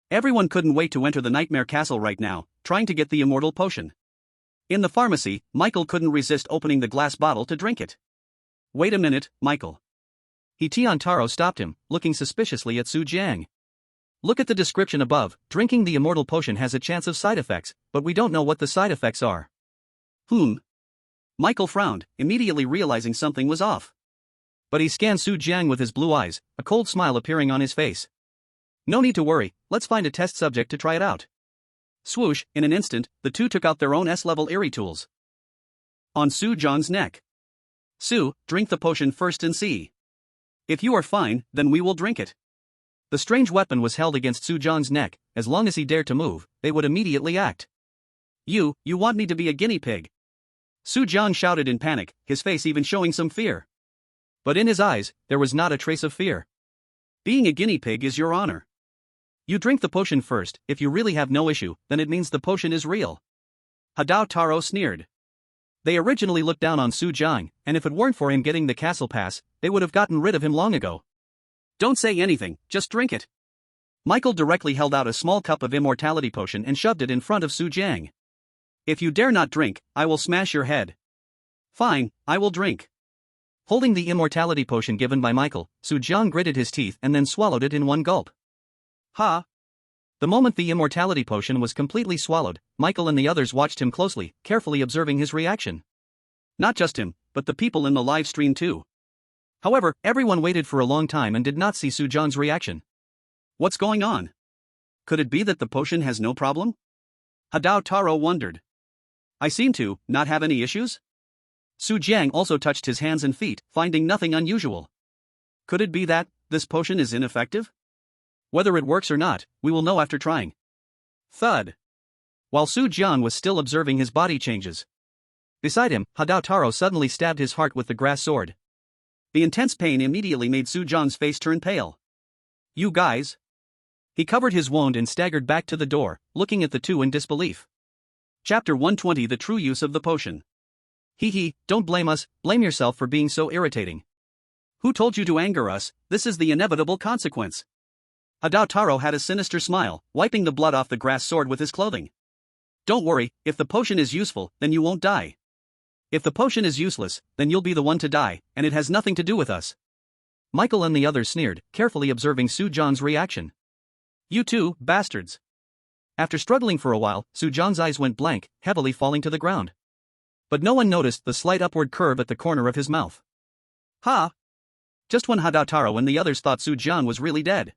Speaker 1: Everyone couldn't wait to enter the Nightmare Castle right now, trying to get the Immortal Potion. In the pharmacy, Michael couldn't resist opening the glass bottle to drink it. Wait a minute, Michael. Tian Taro stopped him, looking suspiciously at Su Jiang. Look at the description above, drinking the Immortal Potion has a chance of side effects, but we don't know what the side effects are. Michael frowned, immediately realizing something was off. But he scanned Su Jiang with his blue eyes, a cold smile appearing on his face. No need to worry, let's find a test subject to try it out. Swoosh, in an instant, the two took out their own S-level eerie tools. On Su Jiang's neck. Su, drink the potion first and see. If you are fine, then we will drink it. The strange weapon was held against Su Jiang's neck, as long as he dared to move, they would immediately act. You want me to be a guinea pig? Su Jiang shouted in panic, his face even showing some fear. But in his eyes, there was not a trace of fear. Being a guinea pig is your honor. You drink the potion first, if you really have no issue, then it means the potion is real. Hadao Taro sneered. They originally looked down on Su Jiang, and if it weren't for him getting the castle pass, they would have gotten rid of him long ago. Don't say anything, just drink it. Michael directly held out a small cup of immortality potion and shoved it in front of Su Jiang. If you dare not drink, I will smash your head. Fine, I will drink. Holding the immortality potion given by Michael, Su Jiang gritted his teeth and then swallowed it in one gulp. Ha! The moment the immortality potion was completely swallowed, Michael and the others watched him closely, carefully observing his reaction. Not just him, but the people in the live stream too. However, everyone waited for a long time and did not see Su Jiang's reaction. What's going on? Could it be that the potion has no problem? Hadao Taro wondered. I seem to not have any issues? Su Jiang also touched his hands and feet, finding nothing unusual. Could it be that this potion is ineffective? Whether it works or not, we will know after trying. Thud. While Su Jiang was still observing his body changes. Beside him, Hadao Taro suddenly stabbed his heart with the grass sword. The intense pain immediately made Su Jiang's face turn pale. You guys. He covered his wound and staggered back to the door, looking at the two in disbelief. Chapter 120 The True Use of the Potion. Hee, don't blame us, blame yourself for being so irritating. Who told you to anger us? This is the inevitable consequence. Hadao Taro had a sinister smile, wiping the blood off the grass sword with his clothing. Don't worry, if the potion is useful, then you won't die. If the potion is useless, then you'll be the one to die, and it has nothing to do with us. Michael and the others sneered, carefully observing Su Jiang's reaction. You two, bastards. After struggling for a while, Su Jiang's eyes went blank, heavily falling to the ground. But no one noticed the slight upward curve at the corner of his mouth. Ha! Just when Hadao Taro and the others thought Su Jiang was really dead.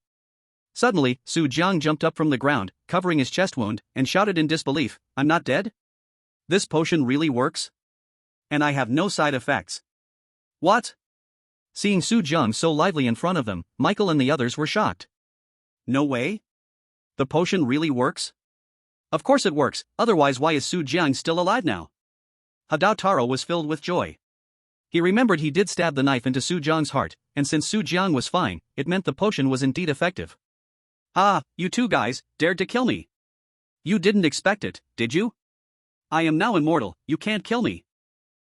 Speaker 1: Suddenly, Su Jiang jumped up from the ground, covering his chest wound, and shouted in disbelief, I'm not dead? This potion really works? And I have no side effects. What? Seeing Su Jiang so lively in front of them, Michael and the others were shocked. No way? The potion really works? Of course it works, otherwise why is Su Jiang still alive now? Hadao Taro was filled with joy. He remembered he did stab the knife into Su Jiang's heart, and since Su Jiang was fine, it meant the potion was indeed effective. Ah, you two guys, dared to kill me. You didn't expect it, did you? I am now immortal, you can't kill me.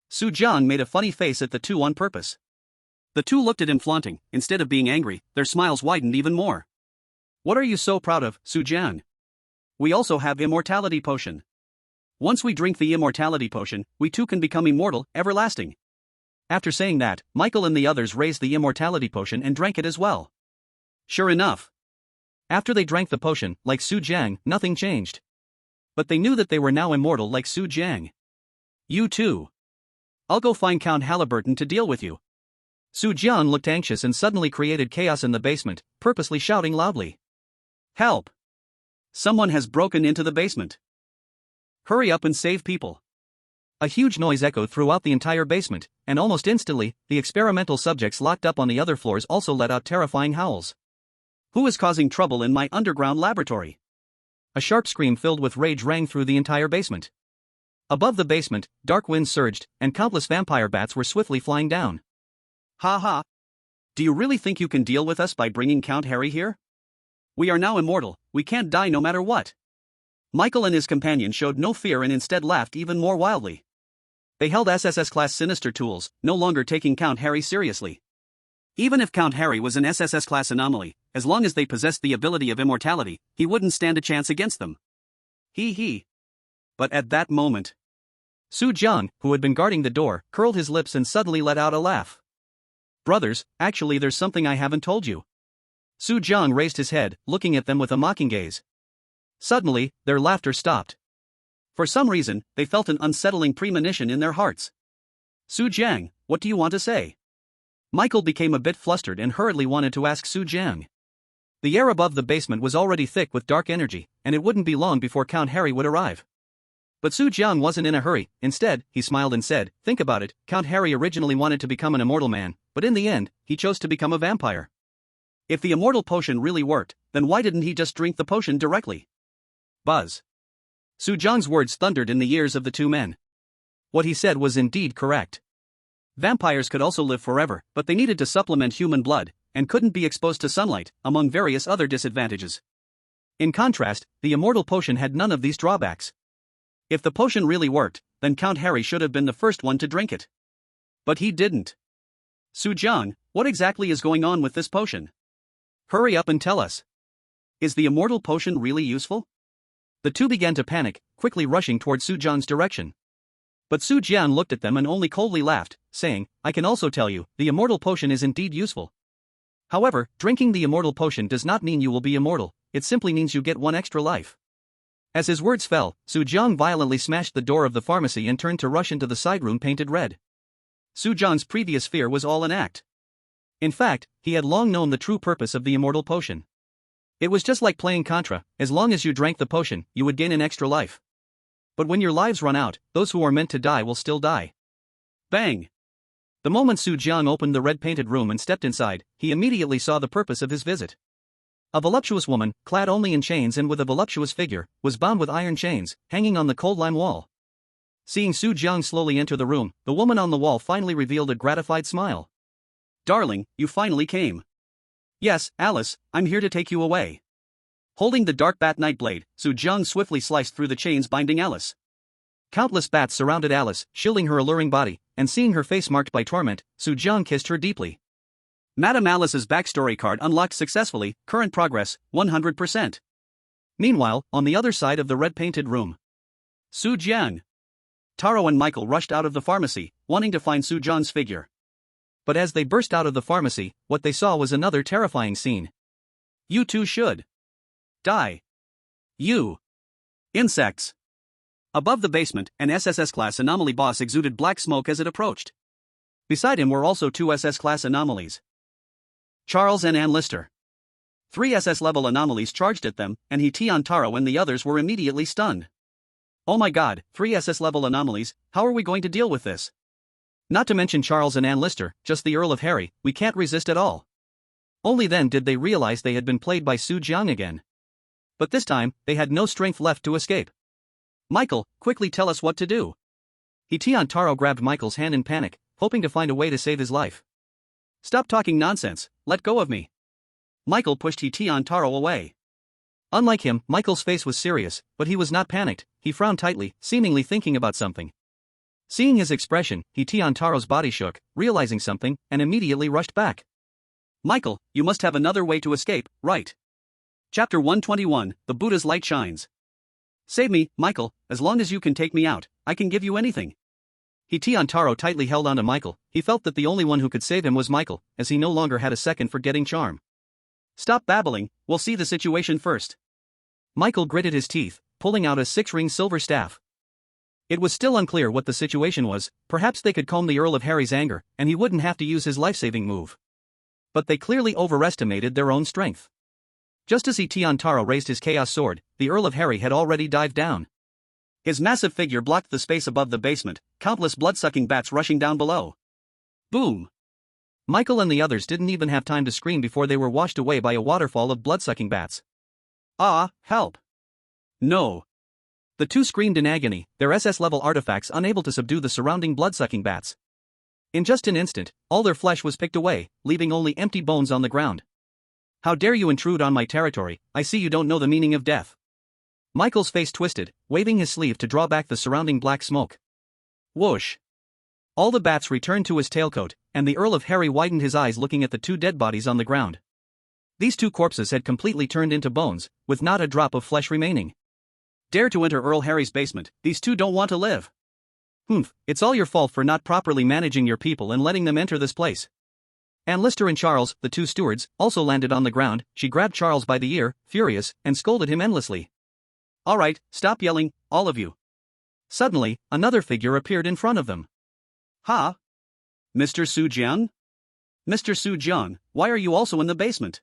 Speaker 1: Su Jiang made a funny face at the two on purpose. The two looked at him flaunting, instead of being angry, their smiles widened even more. What are you so proud of, Su Jiang? We also have immortality potion. Once we drink the immortality potion, we too can become immortal, everlasting. After saying that, Michael and the others raised the immortality potion and drank it as well. Sure enough. After they drank the potion, like Su Jiang, nothing changed. But they knew that they were now immortal like Su Jiang. You too. I'll go find Count Halliburton to deal with you. Su Jiang looked anxious and suddenly created chaos in the basement, purposely shouting loudly. Help! Someone has broken into the basement. Hurry up and save people. A huge noise echoed throughout the entire basement, and almost instantly, the experimental subjects locked up on the other floors also let out terrifying howls. Who is causing trouble in my underground laboratory? A sharp scream filled with rage rang through the entire basement. Above the basement, dark winds surged, and countless vampire bats were swiftly flying down. Ha ha! Do you really think you can deal with us by bringing Count Harry here? We are now immortal, we can't die no matter what. Michael and his companion showed no fear and instead laughed even more wildly. They held SSS-class sinister tools, no longer taking Count Harry seriously. Even if Count Harry was an SSS-class anomaly, as long as they possessed the ability of immortality, he wouldn't stand a chance against them. Hee. But at that moment, Su Jiang, who had been guarding the door, curled his lips and suddenly let out a laugh. Brothers, actually there's something I haven't told you. Su Jiang raised his head, looking at them with a mocking gaze. Suddenly, their laughter stopped. For some reason, they felt an unsettling premonition in their hearts. Su Jiang, what do you want to say? Michael became a bit flustered and hurriedly wanted to ask Su Jiang. The air above the basement was already thick with dark energy, and it wouldn't be long before Count Harry would arrive. But Su Jiang wasn't in a hurry. Instead, he smiled and said, think about it, Count Harry originally wanted to become an immortal man, but in the end, he chose to become a vampire. If the immortal potion really worked, then why didn't he just drink the potion directly? Buzz. Su Jiang's words thundered in the ears of the two men. What he said was indeed correct. Vampires could also live forever, but they needed to supplement human blood, and couldn't be exposed to sunlight, among various other disadvantages. In contrast, the immortal potion had none of these drawbacks. If the potion really worked, then Count Harry should have been the first one to drink it. But he didn't. Su Jiang, what exactly is going on with this potion? Hurry up and tell us. Is the immortal potion really useful? The two began to panic, quickly rushing toward Su Jiang's direction. But Su Jian looked at them and only coldly laughed, saying, I can also tell you, the immortal potion is indeed useful. However, drinking the immortal potion does not mean you will be immortal, it simply means you get one extra life. As his words fell, Su Jiang violently smashed the door of the pharmacy and turned to rush into the side room painted red. Su Jiang's previous fear was all an act. In fact, he had long known the true purpose of the immortal potion. It was just like playing Contra, as long as you drank the potion, you would gain an extra life. But when your lives run out, those who are meant to die will still die. Bang! The moment Su Jiang opened the red-painted room and stepped inside, he immediately saw the purpose of his visit. A voluptuous woman, clad only in chains and with a voluptuous figure, was bound with iron chains, hanging on the cold lime wall. Seeing Su Jiang slowly enter the room, the woman on the wall finally revealed a gratified smile. Darling, you finally came. Yes, Alice, I'm here to take you away. Holding the dark bat knight blade, Su Jiang swiftly sliced through the chains binding Alice. Countless bats surrounded Alice, shielding her alluring body, and seeing her face marked by torment, Su Jiang kissed her deeply. Madame Alice's backstory card unlocked successfully, current progress, 100%. Meanwhile, on the other side of the red-painted room, Su Jiang. Taro and Michael rushed out of the pharmacy, wanting to find Su Jiang's figure. But as they burst out of the pharmacy, what they saw was another terrifying scene. You two should die. You insects. Above the basement, an SSS-class anomaly boss exuded black smoke as it approached. Beside him were also two SS-class anomalies. Charles and Ann Lister. 3 SS-level anomalies charged at them, and Tian Taro and the others were immediately stunned. Oh my god, 3 SS-level anomalies, how are we going to deal with this? Not to mention Charles and Ann Lister, just the Earl of Harry, we can't resist at all. Only then did they realize they had been played by Su Jiang again. But this time, they had no strength left to escape. Michael, quickly tell us what to do. Tian Taro grabbed Michael's hand in panic, hoping to find a way to save his life. Stop talking nonsense, let go of me. Michael pushed Tian Taro away. Unlike him, Michael's face was serious, but he was not panicked, he frowned tightly, seemingly thinking about something. Seeing his expression, Tian Taro's body shook, realizing something, and immediately rushed back. Michael, you must have another way to escape, right? Chapter 121, The Buddha's Light Shines. Save me, Michael, as long as you can take me out, I can give you anything. Tian Taro tightly held onto Michael, he felt that the only one who could save him was Michael, as he no longer had a second for getting charm. Stop babbling, we'll see the situation first. Michael gritted his teeth, pulling out a 6-ring silver staff. It was still unclear what the situation was, perhaps they could calm the Earl of Harry's anger, and he wouldn't have to use his life-saving move. But they clearly overestimated their own strength. Just as Tian Taro raised his Chaos Sword, the Earl of Harry had already dived down. His massive figure blocked the space above the basement, countless blood-sucking bats rushing down below. Boom! Michael and the others didn't even have time to scream before they were washed away by a waterfall of blood-sucking bats. Ah, help! No! The two screamed in agony, their SS-level artifacts unable to subdue the surrounding blood-sucking bats. In just an instant, all their flesh was picked away, leaving only empty bones on the ground. How dare you intrude on my territory, I see you don't know the meaning of death. Michael's face twisted, waving his sleeve to draw back the surrounding black smoke. Whoosh! All the bats returned to his tailcoat, and the Earl of Harry widened his eyes looking at the two dead bodies on the ground. These two corpses had completely turned into bones, with not a drop of flesh remaining. Dare to enter Earl Harry's basement, these two don't want to live. Humph, it's all your fault for not properly managing your people and letting them enter this place. Ann Lister and Charles, the two stewards, also landed on the ground. She grabbed Charles by the ear, furious, and scolded him endlessly. All right, stop yelling, all of you. Suddenly, another figure appeared in front of them. Ha! Mr. Su Jiang? Mr. Su Jiang, why are you also in the basement?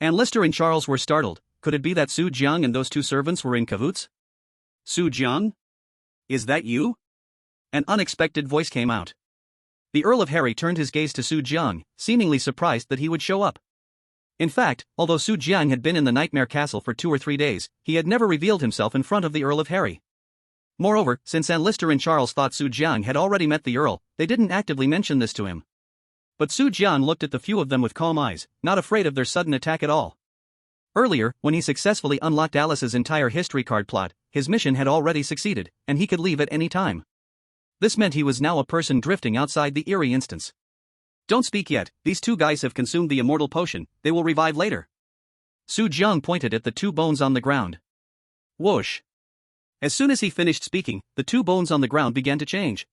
Speaker 1: Ann Lister and Charles were startled. Could it be that Su Jiang and those two servants were in cahoots? Su Jiang? Is that you? An unexpected voice came out. The Earl of Harry turned his gaze to Su Jiang, seemingly surprised that he would show up. In fact, although Su Jiang had been in the Nightmare Castle for 2 or 3 days, he had never revealed himself in front of the Earl of Harry. Moreover, since Ann Lister and Charles thought Su Jiang had already met the Earl, they didn't actively mention this to him. But Su Jiang looked at the few of them with calm eyes, not afraid of their sudden attack at all. Earlier, when he successfully unlocked Alice's entire history card plot, his mission had already succeeded, and he could leave at any time. This meant he was now a person drifting outside the eerie instance. Don't speak yet, these two guys have consumed the immortal potion, they will revive later. Su Jiang pointed at the two bones on the ground. Whoosh. As soon as he finished speaking, the two bones on the ground began to change.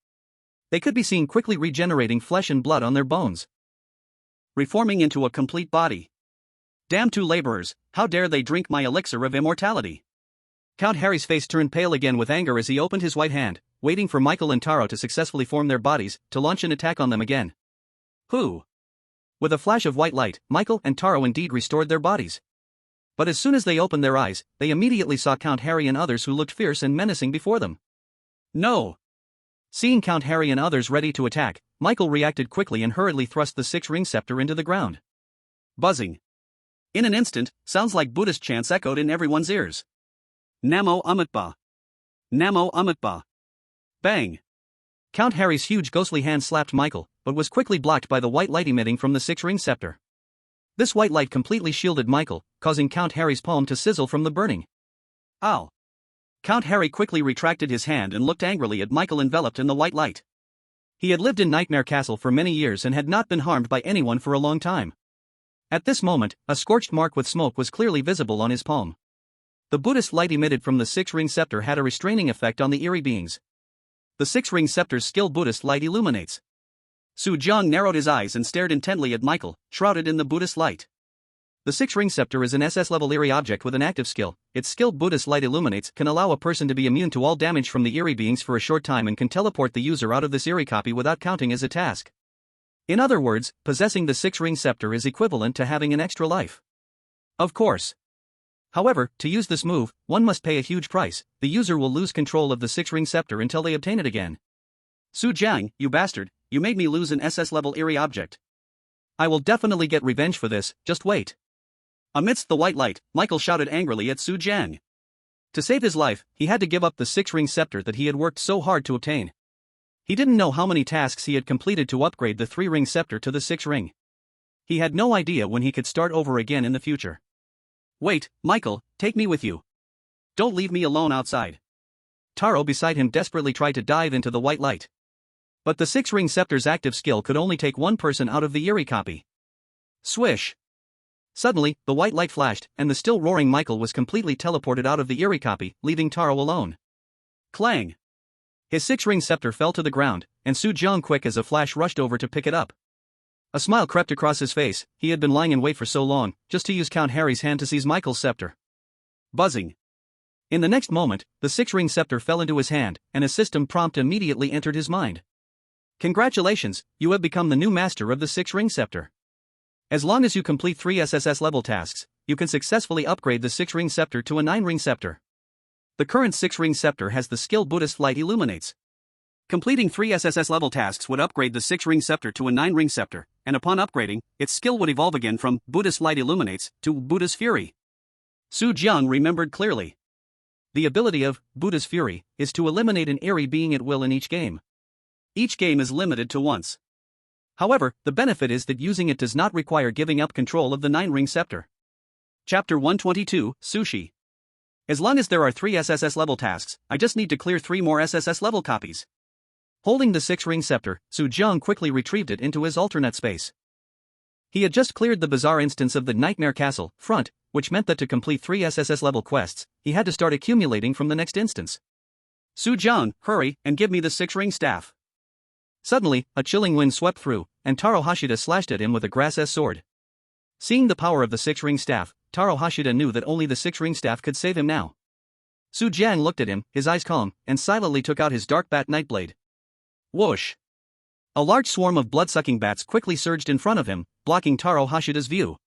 Speaker 1: They could be seen quickly regenerating flesh and blood on their bones, reforming into a complete body. Damn two laborers, how dare they drink my elixir of immortality? Count Harry's face turned pale again with anger as he opened his white hand, waiting for Michael and Taro to successfully form their bodies, to launch an attack on them again. Who? With a flash of white light, Michael and Taro indeed restored their bodies. But as soon as they opened their eyes, they immediately saw Count Harry and others who looked fierce and menacing before them. No! Seeing Count Harry and others ready to attack, Michael reacted quickly and hurriedly thrust the six-ring scepter into the ground. Buzzing. In an instant, sounds like Buddhist chants echoed in everyone's ears. Namo Amitba. Namo Amitba. Bang! Count Harry's huge ghostly hand slapped Michael, but was quickly blocked by the white light emitting from the six-ring scepter. This white light completely shielded Michael, causing Count Harry's palm to sizzle from the burning. Ow! Count Harry quickly retracted his hand and looked angrily at Michael enveloped in the white light. He had lived in Nightmare Castle for many years and had not been harmed by anyone for a long time. At this moment, a scorched mark with smoke was clearly visible on his palm. The Buddhist light emitted from the six-ring scepter had a restraining effect on the eerie beings. The six-ring scepter's skilled Buddhist light illuminates. Su Jiang narrowed his eyes and stared intently at Michael, shrouded in the Buddhist light. The six-ring scepter is an SS-level eerie object with an active skill. Its skilled Buddhist light illuminates can allow a person to be immune to all damage from the eerie beings for a short time and can teleport the user out of this eerie copy without counting as a task. In other words, possessing the six-ring scepter is equivalent to having an extra life. Of course. However, to use this move, one must pay a huge price. The user will lose control of the six-ring scepter until they obtain it again. Su Jiang, you bastard, you made me lose an SS-level eerie object. I will definitely get revenge for this, just wait. Amidst the white light, Michael shouted angrily at Su Jiang. To save his life, he had to give up the six-ring scepter that he had worked so hard to obtain. He didn't know how many tasks he had completed to upgrade the three-ring scepter to the six-ring. He had no idea when he could start over again in the future. Wait, Michael, take me with you. Don't leave me alone outside. Taro beside him desperately tried to dive into the white light. But the six-ring scepter's active skill could only take one person out of the eerie copy. Swish! Suddenly, the white light flashed, and the still roaring Michael was completely teleported out of the eerie copy, leaving Taro alone. Clang! His six-ring scepter fell to the ground, and Su Jiang quick as a flash rushed over to pick it up. A smile crept across his face. He had been lying in wait for so long, just to use Count Harry's hand to seize Michael's scepter. Buzzing. In the next moment, the six-ring scepter fell into his hand, and a system prompt immediately entered his mind. Congratulations, you have become the new master of the six-ring scepter. As long as you complete 3 SSS level tasks, you can successfully upgrade the six-ring scepter to a 9-ring scepter. The current six-ring scepter has the skill Buddhist light illuminates. Completing 3 SSS level tasks would upgrade the six-ring scepter to a 9-ring scepter, and upon upgrading, its skill would evolve again from Buddhist light illuminates to Buddha's fury. Su Jiang remembered clearly. The ability of Buddha's fury is to eliminate an eerie being at will in each game. Each game is limited to once. However, the benefit is that using it does not require giving up control of the 9-ring scepter. Chapter 122, Sushi. As long as there are 3 SSS level tasks, I just need to clear 3 more SSS level copies. Holding the 6-ring scepter, Su Jiang quickly retrieved it into his alternate space. He had just cleared the bizarre instance of the Nightmare Castle front, which meant that to complete 3 SSS level quests, he had to start accumulating from the next instance. Su Jiang, hurry, and give me the 6-ring staff. Suddenly, a chilling wind swept through, and Taro Hashida slashed at him with a grass-s sword. Seeing the power of the 6-ring staff, Taro Hashida knew that only the 6-ring staff could save him now. Su Jiang looked at him, his eyes calm, and silently took out his dark bat nightblade. Whoosh! A large swarm of blood-sucking bats quickly surged in front of him, blocking Taro Hashida's view.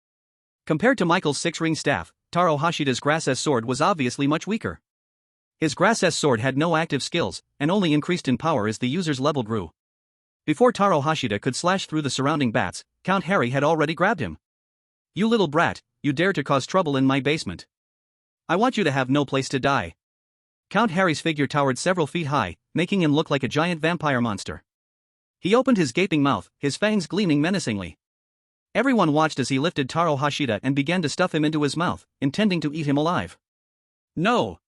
Speaker 1: Compared to Michael's 6-ring staff, Taro Hashida's grass-s sword was obviously much weaker. His grass-s sword had no active skills, and only increased in power as the user's level grew. Before Taro Hashida could slash through the surrounding bats, Count Harry had already grabbed him. You little brat, you dare to cause trouble in my basement. I want you to have no place to die. Count Harry's figure towered several feet high, making him look like a giant vampire monster. He opened his gaping mouth, his fangs gleaming menacingly. Everyone watched as he lifted Taro Hashida and began to stuff him into his mouth, intending to eat him alive. No!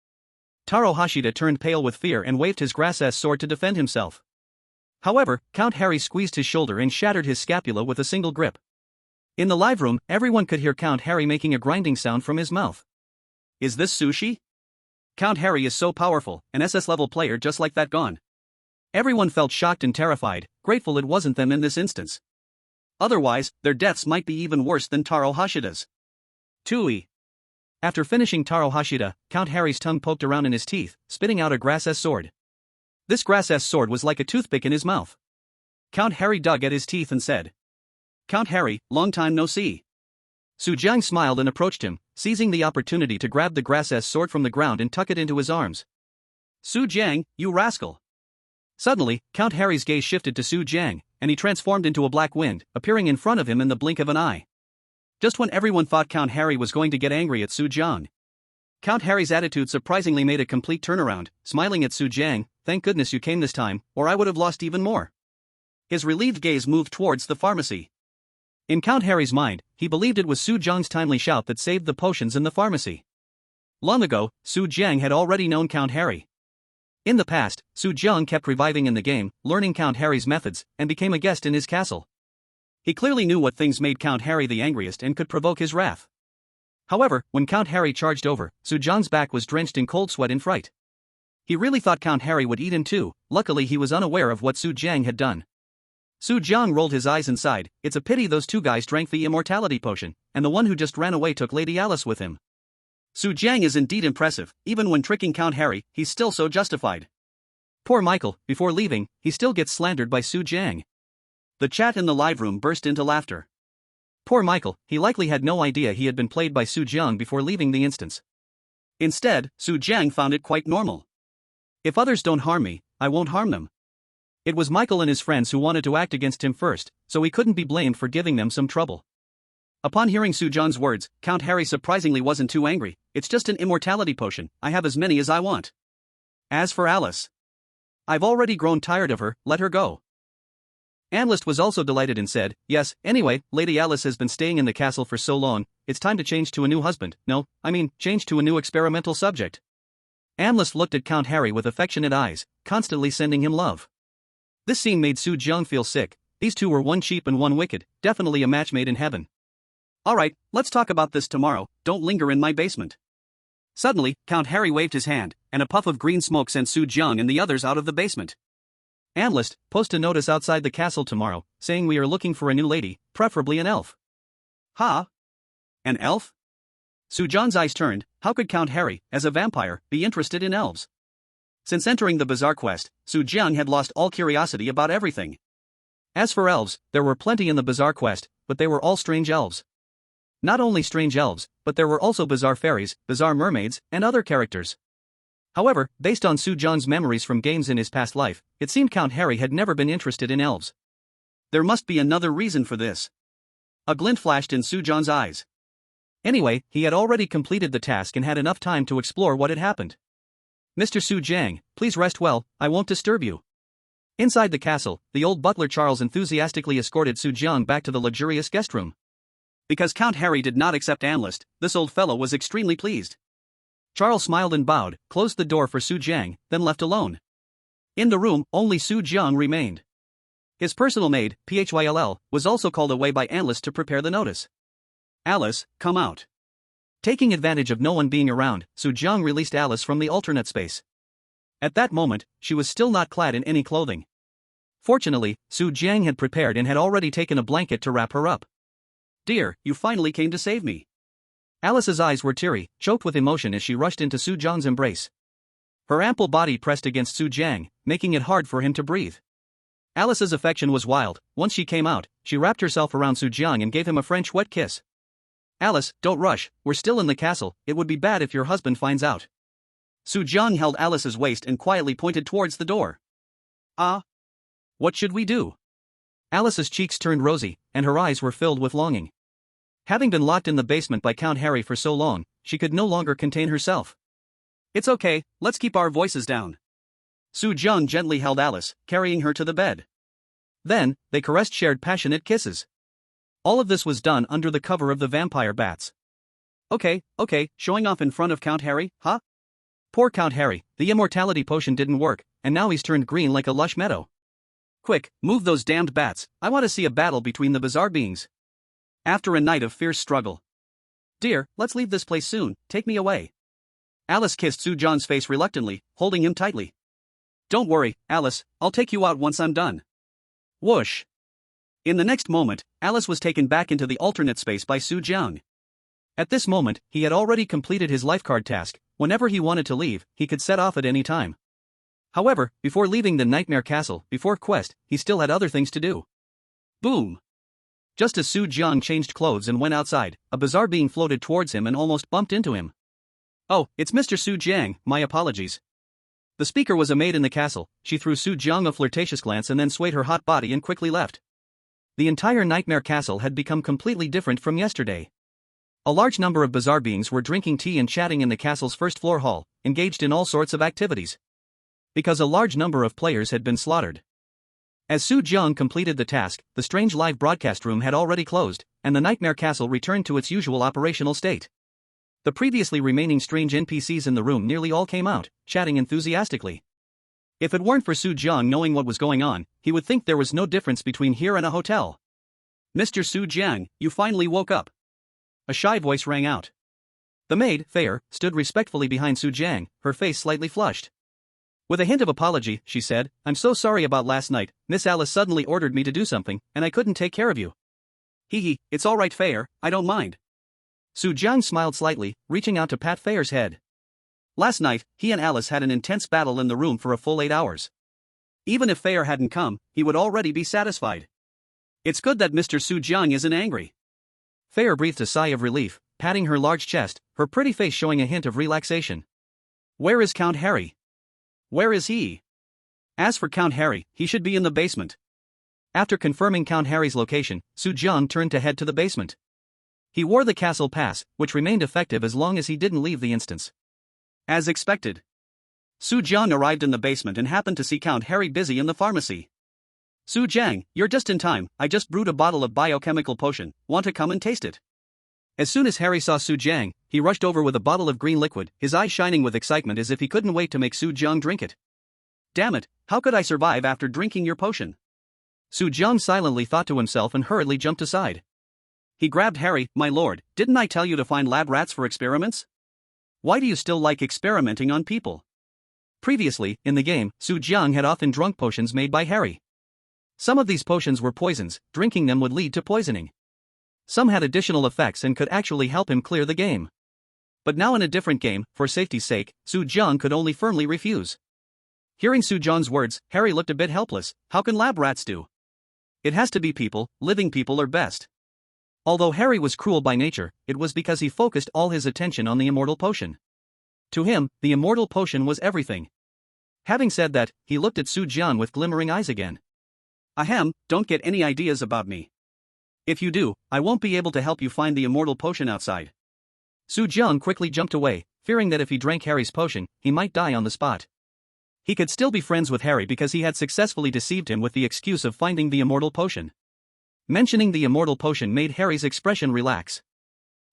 Speaker 1: Taro Hashida turned pale with fear and waved his grass-s sword to defend himself. However, Count Harry squeezed his shoulder and shattered his scapula with a single grip. In the live room, everyone could hear Count Harry making a grinding sound from his mouth. Is this sushi? Count Harry is so powerful, an SS-level player just like that gone. Everyone felt shocked and terrified, grateful it wasn't them in this instance. Otherwise, their deaths might be even worse than Taro Hashida's. Tui. After finishing Taro Hashida, Count Harry's tongue poked around in his teeth, spitting out a grass-s sword. This grass-s sword was like a toothpick in his mouth. Count Harry dug at his teeth and said, "Count Harry, long time no see." Su Jiang smiled and approached him, seizing the opportunity to grab the grass-s sword from the ground and tuck it into his arms. "Su Jiang, you rascal." Suddenly, Count Harry's gaze shifted to Su Jiang, and he transformed into a black wind, appearing in front of him in the blink of an eye. Just when everyone thought Count Harry was going to get angry at Su Jiang, Count Harry's attitude surprisingly made a complete turnaround, smiling at Su Jiang. "Thank goodness you came this time, or I would have lost even more." His relieved gaze moved towards the pharmacy. In Count Harry's mind, he believed it was Su Jiang's timely shout that saved the potions in the pharmacy. Long ago, Su Jiang had already known Count Harry. In the past, Su Jiang kept reviving in the game, learning Count Harry's methods, and became a guest in his castle. He clearly knew what things made Count Harry the angriest and could provoke his wrath. However, when Count Harry charged over, Su Jiang's back was drenched in cold sweat in fright. He really thought Count Harry would eat him too. Luckily he was unaware of what Su Jiang had done. Su Jiang rolled his eyes and sighed. It's a pity those two guys drank the immortality potion, and the one who just ran away took Lady Alice with him. Su Jiang is indeed impressive. Even when tricking Count Harry, he's still so justified. Poor Michael, before leaving, he still gets slandered by Su Jiang. The chat in the live room burst into laughter. Poor Michael, he likely had no idea he had been played by Su Jiang before leaving the instance. Instead, Su Jiang found it quite normal. If others don't harm me, I won't harm them. It was Michael and his friends who wanted to act against him first, so he couldn't be blamed for giving them some trouble. Upon hearing Su Jiang's words, Count Harry surprisingly wasn't too angry. It's just an immortality potion, I have as many as I want. As for Alice, I've already grown tired of her, let her go. Analyst was also delighted and said, "Yes, anyway, Lady Alice has been staying in the castle for so long, it's time to change to a new husband. No, I mean, change to a new experimental subject." Analyst looked at Count Harry with affectionate eyes, constantly sending him love. This scene made Su Jiang feel sick. These two were one cheap and one wicked, definitely a match made in heaven. "Alright, let's talk about this tomorrow, don't linger in my basement." Suddenly, Count Harry waved his hand, and a puff of green smoke sent Su Jiang and the others out of the basement. "Analyst, post a notice outside the castle tomorrow, saying we are looking for a new lady, preferably an elf." "Huh? An elf?" Su Jiang's eyes turned. How could Count Harry, as a vampire, be interested in elves? Since entering the Bazaar quest, Su Jiang had lost all curiosity about everything. As for elves, there were plenty in the Bazaar quest, but they were all strange elves. Not only strange elves, but there were also bizarre fairies, bizarre mermaids, and other characters. However, based on Su Jiang's memories from games in his past life, it seemed Count Harry had never been interested in elves. There must be another reason for this. A glint flashed in Su Jiang's eyes. Anyway, he had already completed the task and had enough time to explore what had happened. "Mr. Su Jiang, please rest well, I won't disturb you." Inside the castle, the old butler Charles enthusiastically escorted Su Jiang back to the luxurious guest room. Because Count Harry did not accept analyst, this old fellow was extremely pleased. Charles smiled and bowed, closed the door for Su Jiang, then left alone. In the room, only Su Jiang remained. His personal maid, Phyll, was also called away by analyst to prepare the notice. "Alice, come out." Taking advantage of no one being around, Su Jiang released Alice from the alternate space. At that moment, she was still not clad in any clothing. Fortunately, Su Jiang had prepared and had already taken a blanket to wrap her up. "Dear, you finally came to save me." Alice's eyes were teary, choked with emotion as she rushed into Su Jiang's embrace. Her ample body pressed against Su Jiang, making it hard for him to breathe. Alice's affection was wild. Once she came out, she wrapped herself around Su Jiang and gave him a French wet kiss. "Alice, don't rush, we're still in the castle, it would be bad if your husband finds out." Su Jiang held Alice's waist and quietly pointed towards the door. "Ah? What should we do?" Alice's cheeks turned rosy, and her eyes were filled with longing. Having been locked in the basement by Count Harry for so long, she could no longer contain herself. "It's okay, let's keep our voices down." Su Jiang gently held Alice, carrying her to the bed. Then, they caressed, shared passionate kisses. All of this was done under the cover of the vampire bats. Okay, showing off in front of Count Harry, huh? Poor Count Harry, the immortality potion didn't work, and now he's turned green like a lush meadow. Quick, move those damned bats, I want to see a battle between the bizarre beings. After a night of fierce struggle. Dear, let's leave this place soon, take me away. Alice kissed Soo-jong's face reluctantly, holding him tightly. Don't worry, Alice, I'll take you out once I'm done. Whoosh. In the next moment, Alice was taken back into the alternate space by Soo-jong. At this moment, he had already completed his lifeguard task. Whenever he wanted to leave, he could set off at any time. However, before leaving the Nightmare Castle, before quest, he still had other things to do. Boom! Just as Soo-jong changed clothes and went outside, a bizarre being floated towards him and almost bumped into him. Oh, it's Mr. Soo-jong, my apologies. The speaker was a maid in the castle. She threw Soo-jong a flirtatious glance and then swayed her hot body and quickly left. The entire Nightmare Castle had become completely different from yesterday. A large number of bizarre beings were drinking tea and chatting in the castle's first-floor hall, engaged in all sorts of activities. Because a large number of players had been slaughtered. As Soo-jong completed the task, the strange live broadcast room had already closed, and the Nightmare Castle returned to its usual operational state. The previously remaining strange NPCs in the room nearly all came out, chatting enthusiastically. If it weren't for Soo-jong knowing what was going on, he would think there was no difference between here and a hotel. Mr. Soo-jong, you finally woke up. A shy voice rang out. The maid, Thayer, stood respectfully behind Soo-jong, her face slightly flushed. With a hint of apology, she said, I'm so sorry about last night, Miss Alice suddenly ordered me to do something, and I couldn't take care of you. Hee, it's all right Thayer, I don't mind. Soo-jong smiled slightly, reaching out to pat Thayer's head. Last night, he and Alice had an intense battle in the room for a full 8 hours. Even if Thayer hadn't come, he would already be satisfied. It's good that Mr. Soo-jong isn't angry. Thayer breathed a sigh of relief, patting her large chest, her pretty face showing a hint of relaxation. Where is Count Harry? Where is he? As for Count Harry, he should be in the basement. After confirming Count Harry's location, Soo-jong turned to head to the basement. He wore the castle pass, which remained effective as long as he didn't leave the instance. As expected. Soo-jong arrived in the basement and happened to see Count Harry busy in the pharmacy. Soo-jong, you're just in time, I just brewed a bottle of biochemical potion, want to come and taste it? As soon as Harry saw Soo-jong, he rushed over with a bottle of green liquid, his eyes shining with excitement as if he couldn't wait to make Soo-jong drink it. Damn it, how could I survive after drinking your potion? Soo-jong silently thought to himself and hurriedly jumped aside. He grabbed Harry, my lord, didn't I tell you to find lab rats for experiments? Why do you still like experimenting on people? Previously, in the game, Soo-jong had often drunk potions made by Harry. Some of these potions were poisons, drinking them would lead to poisoning. Some had additional effects and could actually help him clear the game. But now in a different game, for safety's sake, Soo-jong could only firmly refuse. Hearing Soo-jong's words, Harry looked a bit helpless. How can lab rats do? It has to be people, living people are best. Although Harry was cruel by nature, it was because he focused all his attention on the immortal potion. To him, the immortal potion was everything. Having said that, he looked at Soo-jong with glimmering eyes again. Ahem, don't get any ideas about me. If you do, I won't be able to help you find the immortal potion outside. Soo-jong quickly jumped away, fearing that if he drank Harry's potion, he might die on the spot. He could still be friends with Harry because he had successfully deceived him with the excuse of finding the immortal potion. Mentioning the immortal potion made Harry's expression relax.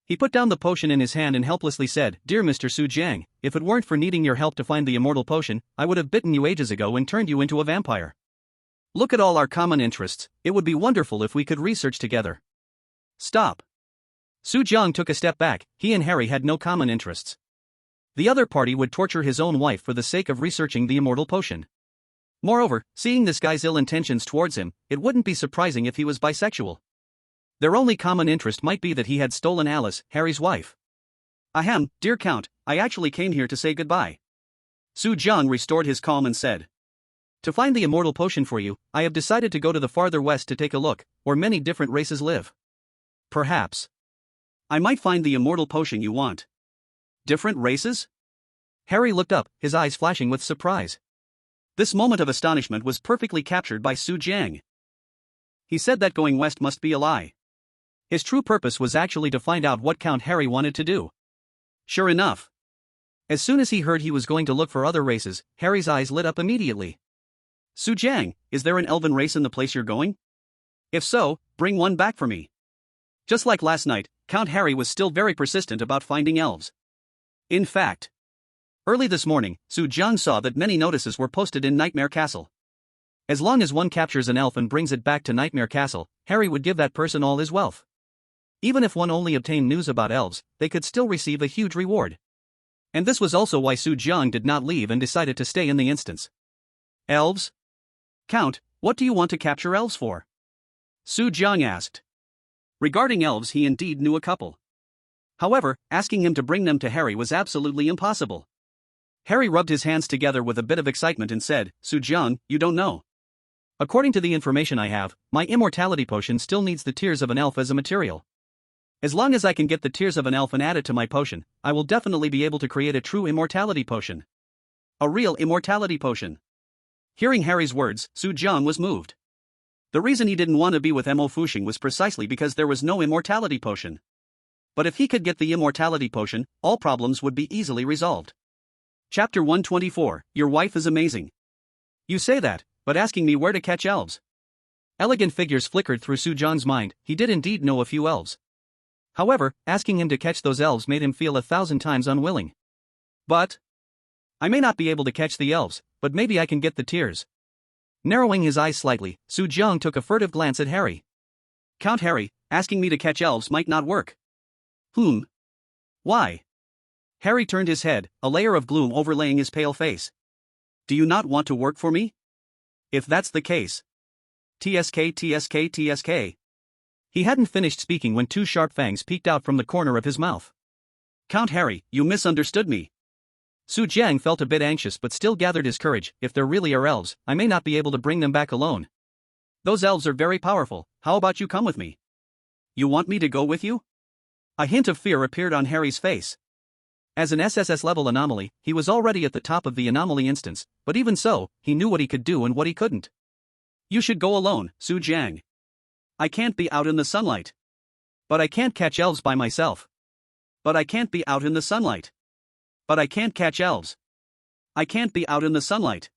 Speaker 1: He put down the potion in his hand and helplessly said, Dear Mr. Soo-jong, if it weren't for needing your help to find the immortal potion, I would have bitten you ages ago and turned you into a vampire. Look at all our common interests, it would be wonderful if we could research together. Stop. Soo-jong took a step back, he and Harry had no common interests. The other party would torture his own wife for the sake of researching the immortal potion. Moreover, seeing this guy's ill intentions towards him, it wouldn't be surprising if he was bisexual. Their only common interest might be that he had stolen Alice, Harry's wife. Ahem, dear Count, I actually came here to say goodbye. Soo-jong restored his calm and said. To find the immortal potion for you, I have decided to go to the farther west to take a look, where many different races live. Perhaps I might find the immortal potion you want. Different races? Harry looked up, his eyes flashing with surprise. This moment of astonishment was perfectly captured by Soo-jong. He said that going west must be a lie. His true purpose was actually to find out what Count Harry wanted to do. Sure enough. As soon as he heard he was going to look for other races, Harry's eyes lit up immediately. Soo-jong, is there an elven race in the place you're going? If so, bring one back for me. Just like last night, Count Harry was still very persistent about finding elves. In fact, Early this morning, Su Jiang saw that many notices were posted in Nightmare Castle. As long as one captures an elf and brings it back to Nightmare Castle, Harry would give that person all his wealth. Even if one only obtained news about elves, they could still receive a huge reward. And this was also why Su Jiang did not leave and decided to stay in the instance. Elves? Count, what do you want to capture elves for? Su Jiang asked. Regarding elves, he indeed knew a couple. However, asking him to bring them to Harry was absolutely impossible. Harry rubbed his hands together with a bit of excitement and said, Su Jiang, you don't know. According to the information I have, my immortality potion still needs the tears of an elf as a material. As long as I can get the tears of an elf and add it to my potion, I will definitely be able to create a true immortality potion. A real immortality potion. Hearing Harry's words, Su Jiang was moved. The reason he didn't want to be with Mo Fuxing was precisely because there was no immortality potion. But if he could get the immortality potion, all problems would be easily resolved. Chapter 124, Your wife is amazing. You say that, but asking me where to catch elves. Elegant figures flickered through Su Jiang's mind. He did indeed know a few elves. However, asking him to catch those elves made him feel 1,000 times unwilling. But I may not be able to catch the elves, but maybe I can get the tears. Narrowing his eyes slightly, Su Jiang took a furtive glance at Harry. Count Harry, asking me to catch elves might not work. Why? Harry turned his head, a layer of gloom overlaying his pale face. Do you not want to work for me? If that's the case. TSK. He hadn't finished speaking when two sharp fangs peeked out from the corner of his mouth. Count Harry, you misunderstood me. Su Jiang felt a bit anxious but still gathered his courage. If there really are elves, I may not be able to bring them back alone. Those elves are very powerful. How about you come with me? You want me to go with you? A hint of fear appeared on Harry's face. As an SSS level anomaly, he was already at the top of the anomaly instance, but even so, he knew what he could do and what he couldn't. You should go alone, Su Jiang. I can't be out in the sunlight. But I can't catch elves by myself. But I can't be out in the sunlight. But I can't catch elves. I can't be out in the sunlight.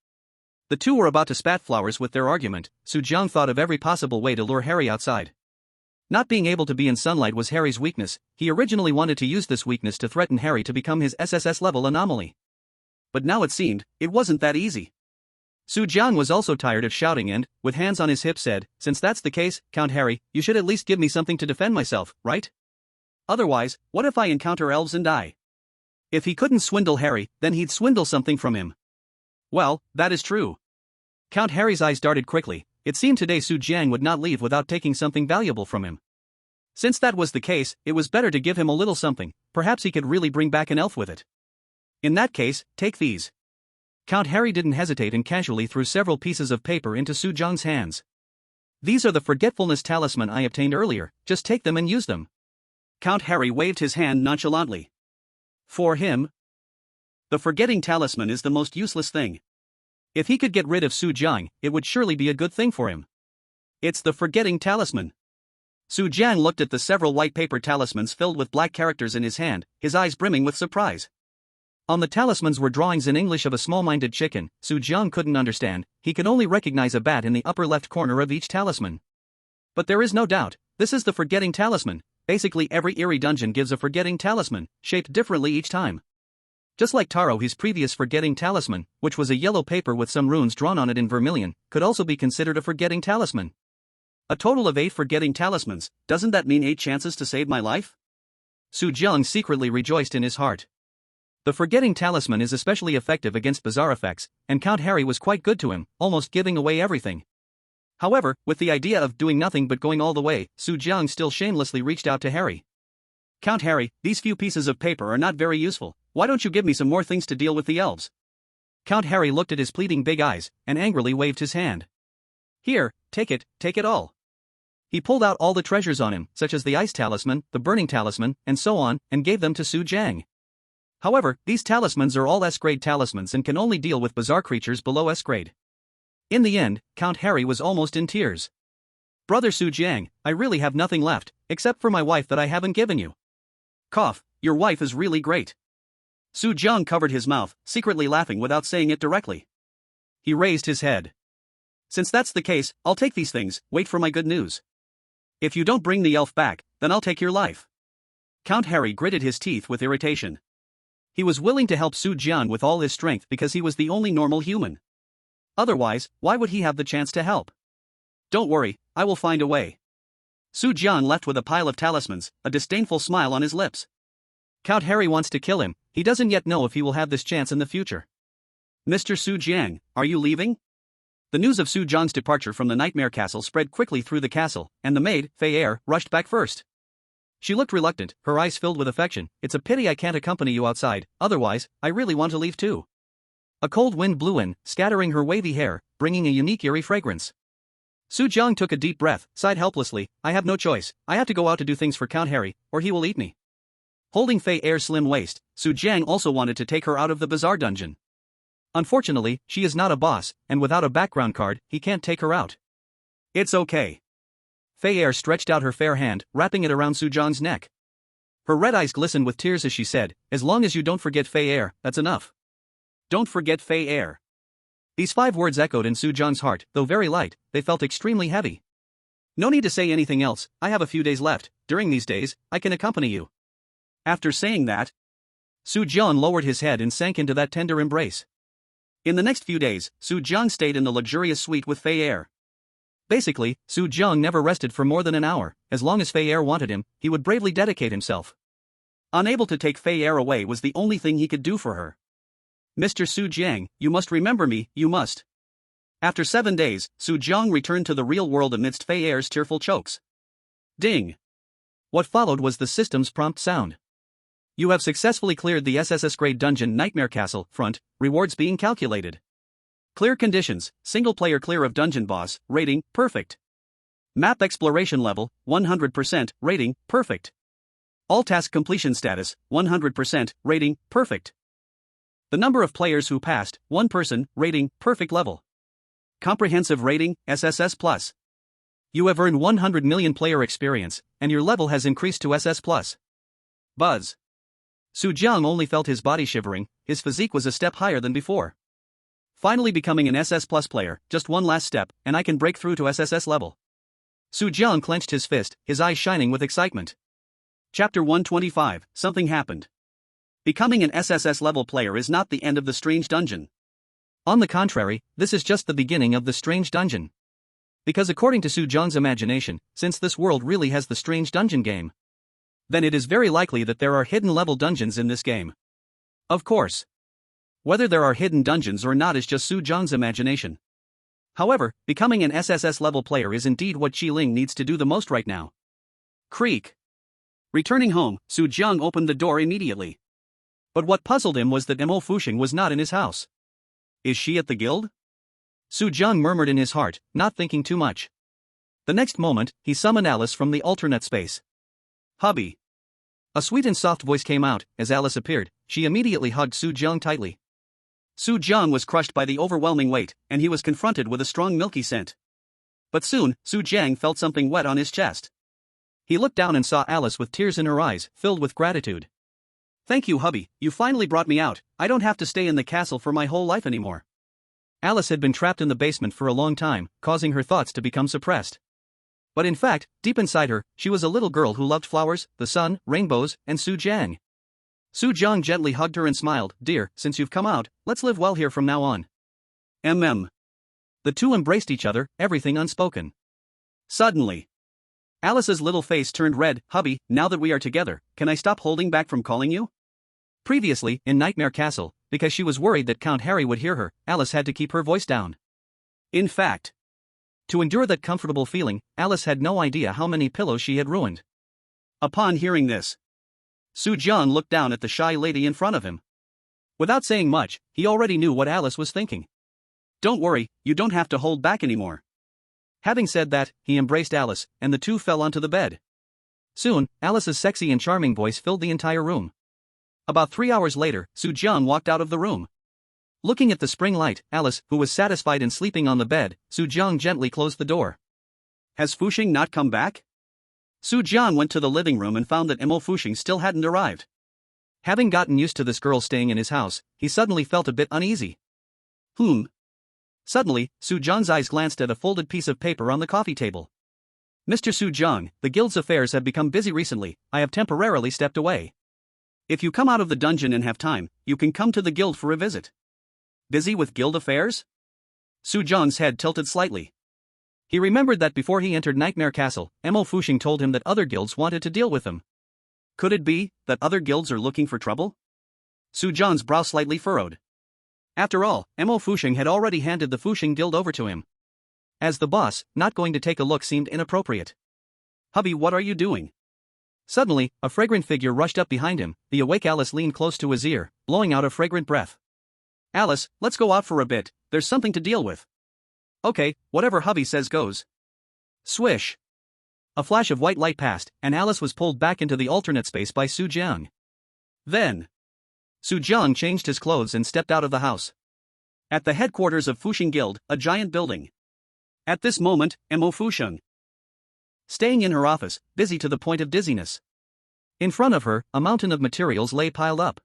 Speaker 1: The two were about to spat flowers with their argument. Su Jiang thought of every possible way to lure Harry outside. Not being able to be in sunlight was Harry's weakness. He originally wanted to use this weakness to threaten Harry to become his SSS level anomaly. But now it seemed, it wasn't that easy. Su Jiang was also tired of shouting and, with hands on his hips said, since that's the case, Count Harry, you should at least give me something to defend myself, right? Otherwise, what if I encounter elves and die? If he couldn't swindle Harry, then he'd swindle something from him. Well, that is true. Count Harry's eyes darted quickly. It seemed today Su Jiang would not leave without taking something valuable from him. Since that was the case, it was better to give him a little something. Perhaps he could really bring back an elf with it. In that case, take these. Count Harry didn't hesitate and casually threw several pieces of paper into Su Jiang's hands. These are the forgetfulness talisman I obtained earlier, just take them and use them. Count Harry waved his hand nonchalantly. For him, the forgetting talisman is the most useless thing. If he could get rid of Su Jiang, it would surely be a good thing for him. It's the forgetting talisman. Su Jiang looked at the several white paper talismans filled with black characters in his hand, his eyes brimming with surprise. On the talismans were drawings in English of a small-minded chicken. Su Jiang couldn't understand, he could only recognize a bat in the upper left corner of each talisman. But there is no doubt, this is the forgetting talisman. Basically every eerie dungeon gives a forgetting talisman, shaped differently each time. Just like Taro, his previous forgetting talisman, which was a yellow paper with some runes drawn on it in vermilion, could also be considered a forgetting talisman. A total of 8 forgetting talismans, doesn't that mean 8 chances to save my life? Su Jiang secretly rejoiced in his heart. The forgetting talisman is especially effective against bizarre effects, and Count Harry was quite good to him, almost giving away everything. However, with the idea of doing nothing but going all the way, Su Jiang still shamelessly reached out to Harry. Count Harry, these few pieces of paper are not very useful. Why don't you give me some more things to deal with the elves? Count Harry looked at his pleading big eyes, and angrily waved his hand. Here, take it all. He pulled out all the treasures on him, such as the ice talisman, the burning talisman, and so on, and gave them to Su Jiang. However, these talismans are all S-grade talismans and can only deal with bizarre creatures below S-grade. In the end, Count Harry was almost in tears. Brother Su Jiang, I really have nothing left, except for my wife that I haven't given you. Cough, your wife is really great. Su Jiang covered his mouth, secretly laughing without saying it directly. He raised his head. Since that's the case, I'll take these things, wait for my good news. If you don't bring the elf back, then I'll take your life. Count Harry gritted his teeth with irritation. He was willing to help Su Jian with all his strength because he was the only normal human. Otherwise, why would he have the chance to help? Don't worry, I will find a way. Su Jian left with a pile of talismans, a disdainful smile on his lips. Count Harry wants to kill him, he doesn't yet know if he will have this chance in the future. Mr. Su Jiang, are you leaving? The news of Su Jiang's departure from the Nightmare Castle spread quickly through the castle, and the maid, Fei Er, rushed back first. She looked reluctant, her eyes filled with affection. It's a pity I can't accompany you outside, otherwise, I really want to leave too. A cold wind blew in, scattering her wavy hair, bringing a unique eerie fragrance. Su Jiang took a deep breath, sighed helplessly, I have no choice, I have to go out to do things for Count Harry, or he will eat me. Holding Fei Er's slim waist, Su Jiang also wanted to take her out of the bizarre dungeon. Unfortunately, she is not a boss, and without a background card, he can't take her out. It's okay. Fei Er stretched out her fair hand, wrapping it around Su Jiang's neck. Her red eyes glistened with tears as she said, as long as you don't forget Fei Er, that's enough. Don't forget Fei Er. These 5 words echoed in Su Jiang's heart, though very light, they felt extremely heavy. No need to say anything else, I have a few days left, during these days, I can accompany you. After saying that, Su Jiang lowered his head and sank into that tender embrace. In the next few days, Su Jiang stayed in the luxurious suite with Fei Er. Basically, Su Jiang never rested for more than an hour, as long as Fei Er wanted him, he would bravely dedicate himself. Unable to take Fei Er away was the only thing he could do for her. Mr. Su Jiang, you must remember me, you must. After 7 days, Su Jiang returned to the real world amidst Fei Er's tearful chokes. Ding! What followed was the system's prompt sound. You have successfully cleared the SSS grade dungeon Nightmare Castle, front, rewards being calculated. Clear conditions, single player clear of dungeon boss, rating, perfect. Map exploration level, 100%, rating, perfect. All task completion status, 100%, rating, perfect. The number of players who passed, 1 person, rating, perfect level. Comprehensive rating, SSS+. You have earned 100 million player experience, and your level has increased to SS+. Buzz. Su Jiang only felt his body shivering, his physique was a step higher than before. Finally becoming an SS+ player, just one last step, and I can break through to SSS level. Su Jiang clenched his fist, his eyes shining with excitement. Chapter 125, Something Happened. Becoming an SSS level player is not the end of the strange dungeon. On the contrary, this is just the beginning of the strange dungeon. Because according to Su Jiang's imagination, since this world really has the strange dungeon game, then it is very likely that there are hidden level dungeons in this game. Of course. Whether there are hidden dungeons or not is just Su Jiang's imagination. However, becoming an SSS level player is indeed what Qi Ling needs to do the most right now. Creak. Returning home, Su Jiang opened the door immediately. But what puzzled him was that Mo Fuxing was not in his house. Is she at the guild? Su Jiang murmured in his heart, not thinking too much. The next moment, he summoned Alice from the alternate space. Hubby. A sweet and soft voice came out. As Alice appeared, she immediately hugged Su Jiang tightly. Su Jiang was crushed by the overwhelming weight, and he was confronted with a strong milky scent. But soon, Su Jiang felt something wet on his chest. He looked down and saw Alice with tears in her eyes, filled with gratitude. Thank you, hubby, you finally brought me out, I don't have to stay in the castle for my whole life anymore. Alice had been trapped in the basement for a long time, causing her thoughts to become suppressed. But in fact, deep inside her, she was a little girl who loved flowers, the sun, rainbows, and Su Jiang. Su Jiang gently hugged her and smiled, Dear, since you've come out, let's live well here from now on. The two embraced each other, everything unspoken. Suddenly, Alice's little face turned red. Hubby, now that we are together, can I stop holding back from calling you? Previously, in Nightmare Castle, because she was worried that Count Harry would hear her, Alice had to keep her voice down. In fact, to endure that comfortable feeling, Alice had no idea how many pillows she had ruined. Upon hearing this, Su Jiang looked down at the shy lady in front of him. Without saying much, he already knew what Alice was thinking. Don't worry, you don't have to hold back anymore. Having said that, he embraced Alice, and the two fell onto the bed. Soon, Alice's sexy and charming voice filled the entire room. About 3 hours later, Su Jiang walked out of the room. Looking at the spring light, Alice, who was satisfied in sleeping on the bed, Su Jiang gently closed the door. Has Fuxing not come back? Su Jiang went to the living room and found that Mo Fuxing still hadn't arrived. Having gotten used to this girl staying in his house, he suddenly felt a bit uneasy. Suddenly, Su Jiang's eyes glanced at a folded piece of paper on the coffee table. Mr. Su Jiang, the guild's affairs have become busy recently, I have temporarily stepped away. If you come out of the dungeon and have time, you can come to the guild for a visit. Busy with guild affairs? Su Jiang's head tilted slightly. He remembered that before he entered Nightmare Castle, Mo Fuxing told him that other guilds wanted to deal with him. Could it be that other guilds are looking for trouble? Su Jiang's brow slightly furrowed. After all, Mo Fuxing had already handed the Fuxing Guild over to him. As the boss, not going to take a look seemed inappropriate. Hubby, what are you doing? Suddenly, a fragrant figure rushed up behind him. The awake Alice leaned close to his ear, blowing out a fragrant breath. Alice, let's go out for a bit, there's something to deal with. Okay, whatever hubby says goes. Swish. A flash of white light passed, and Alice was pulled back into the alternate space by Su Jiang. Then, Su Jiang changed his clothes and stepped out of the house. At the headquarters of Fuxing Guild, a giant building. At this moment, Mo Fuxing, staying in her office, busy to the point of dizziness. In front of her, a mountain of materials lay piled up.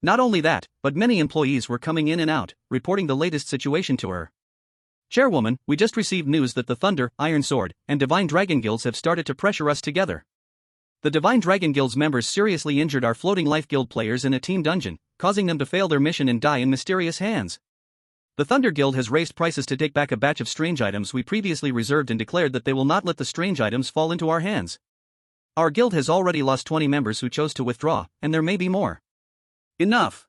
Speaker 1: Not only that, but many employees were coming in and out, reporting the latest situation to her. Chairwoman, we just received news that the Thunder, Iron Sword, and Divine Dragon Guilds have started to pressure us together. The Divine Dragon Guild's members seriously injured our Floating Life Guild players in a team dungeon, causing them to fail their mission and die in mysterious hands. The Thunder Guild has raised prices to take back a batch of strange items we previously reserved and declared that they will not let the strange items fall into our hands. Our guild has already lost 20 members who chose to withdraw, and there may be more. Enough.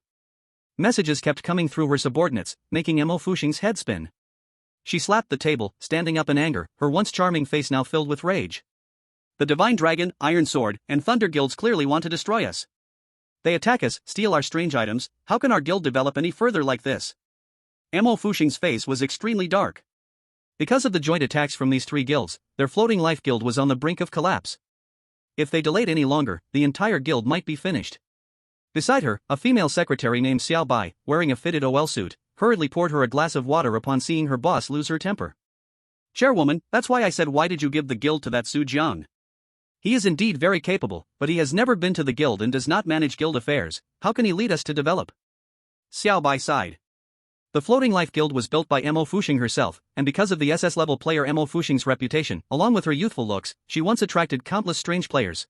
Speaker 1: Messages kept coming through her subordinates, making Mo Fuxing's head spin. She slapped the table, standing up in anger, her once charming face now filled with rage. The Divine Dragon, Iron Sword, and Thunder Guilds clearly want to destroy us. They attack us, steal our strange items. How can our guild develop any further like this? Mo Fuxing's face was extremely dark. Because of the joint attacks from these three guilds, their Floating Life Guild was on the brink of collapse. If they delayed any longer, the entire guild might be finished. Beside her, a female secretary named Xiao Bai, wearing a fitted OL suit, hurriedly poured her a glass of water upon seeing her boss lose her temper. Chairwoman, that's why I said why did you give the guild to that Su Jiang? He is indeed very capable, but he has never been to the guild and does not manage guild affairs. How can he lead us to develop? Xiao Bai sighed. The Floating Life Guild was built by Mo Fuxing herself, and because of the SS level player Mo Fuxing's reputation, along with her youthful looks, she once attracted countless strange players.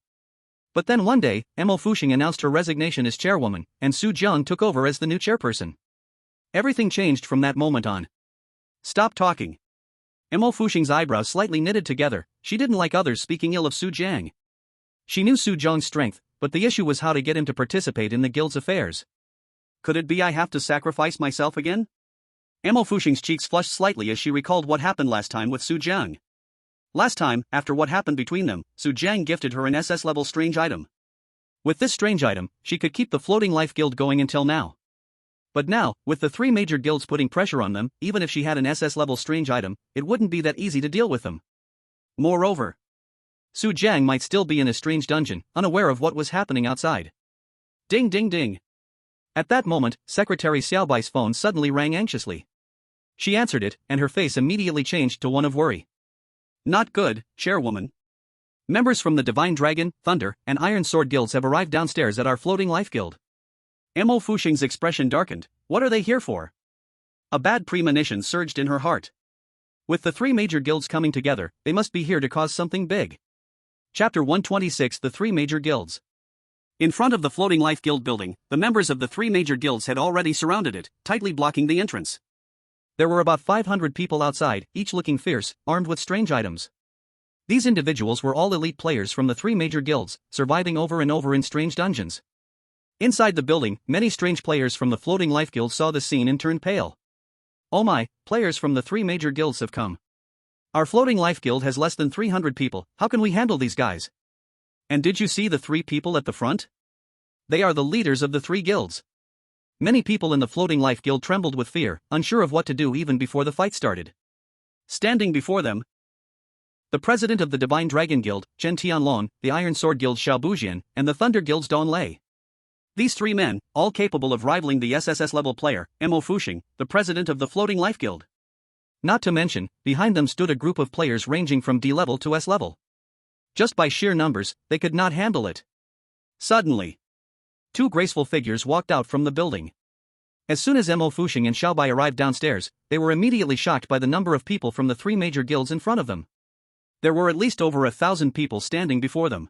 Speaker 1: But then one day, Mo Fuxing announced her resignation as chairwoman, and Su Jiang took over as the new chairperson. Everything changed from that moment on. Stop talking. Mo Fuxing's eyebrows slightly knitted together. She didn't like others speaking ill of Su Jiang. She knew Su Jiang's strength, but the issue was how to get him to participate in the guild's affairs. Could it be I have to sacrifice myself again? Mo Fuxing's cheeks flushed slightly as she recalled what happened last time with Su Jiang. Last time, after what happened between them, Su Jiang gifted her an SS-level strange item. With this strange item, she could keep the Floating Life Guild going until now. But now, with the three major guilds putting pressure on them, even if she had an SS-level strange item, it wouldn't be that easy to deal with them. Moreover, Su Jiang might still be in a strange dungeon, unaware of what was happening outside. Ding ding ding. At that moment, Secretary Xiaobai's phone suddenly rang anxiously. She answered it, and her face immediately changed to one of worry. Not good, Chairwoman. Members from the Divine Dragon, Thunder, and Iron Sword guilds have arrived downstairs at our Floating Life Guild. Mo Fuxing's expression darkened. What are they here for? A bad premonition surged in her heart. With the three major guilds coming together, they must be here to cause something big. Chapter 126: The Three Major Guilds. In front of the Floating Life Guild building, the members of the three major guilds had already surrounded it, tightly blocking the entrance. There were about 500 people outside, each looking fierce, armed with strange items. These individuals were all elite players from the three major guilds, surviving over and over in strange dungeons. Inside the building, many strange players from the Floating Life Guild saw the scene and turned pale. Oh my, players from the three major guilds have come. Our Floating Life Guild has less than 300 people, how can we handle these guys? And did you see the three people at the front? They are the leaders of the three guilds. Many people in the Floating Life Guild trembled with fear, unsure of what to do even before the fight started. Standing before them, the president of the Divine Dragon Guild, Chen Tianlong, the Iron Sword Guild Xiao Bujian, and the Thunder Guild's Don Lei. These three men, all capable of rivaling the SSS level player, Mo Fuxing, the president of the Floating Life Guild. Not to mention, behind them stood a group of players ranging from D level to S level. Just by sheer numbers, they could not handle it. Suddenly, two graceful figures walked out from the building. As soon as Mo Fuxing and Xiaobai arrived downstairs, they were immediately shocked by the number of people from the three major guilds in front of them. There were at least over 1,000 people standing before them.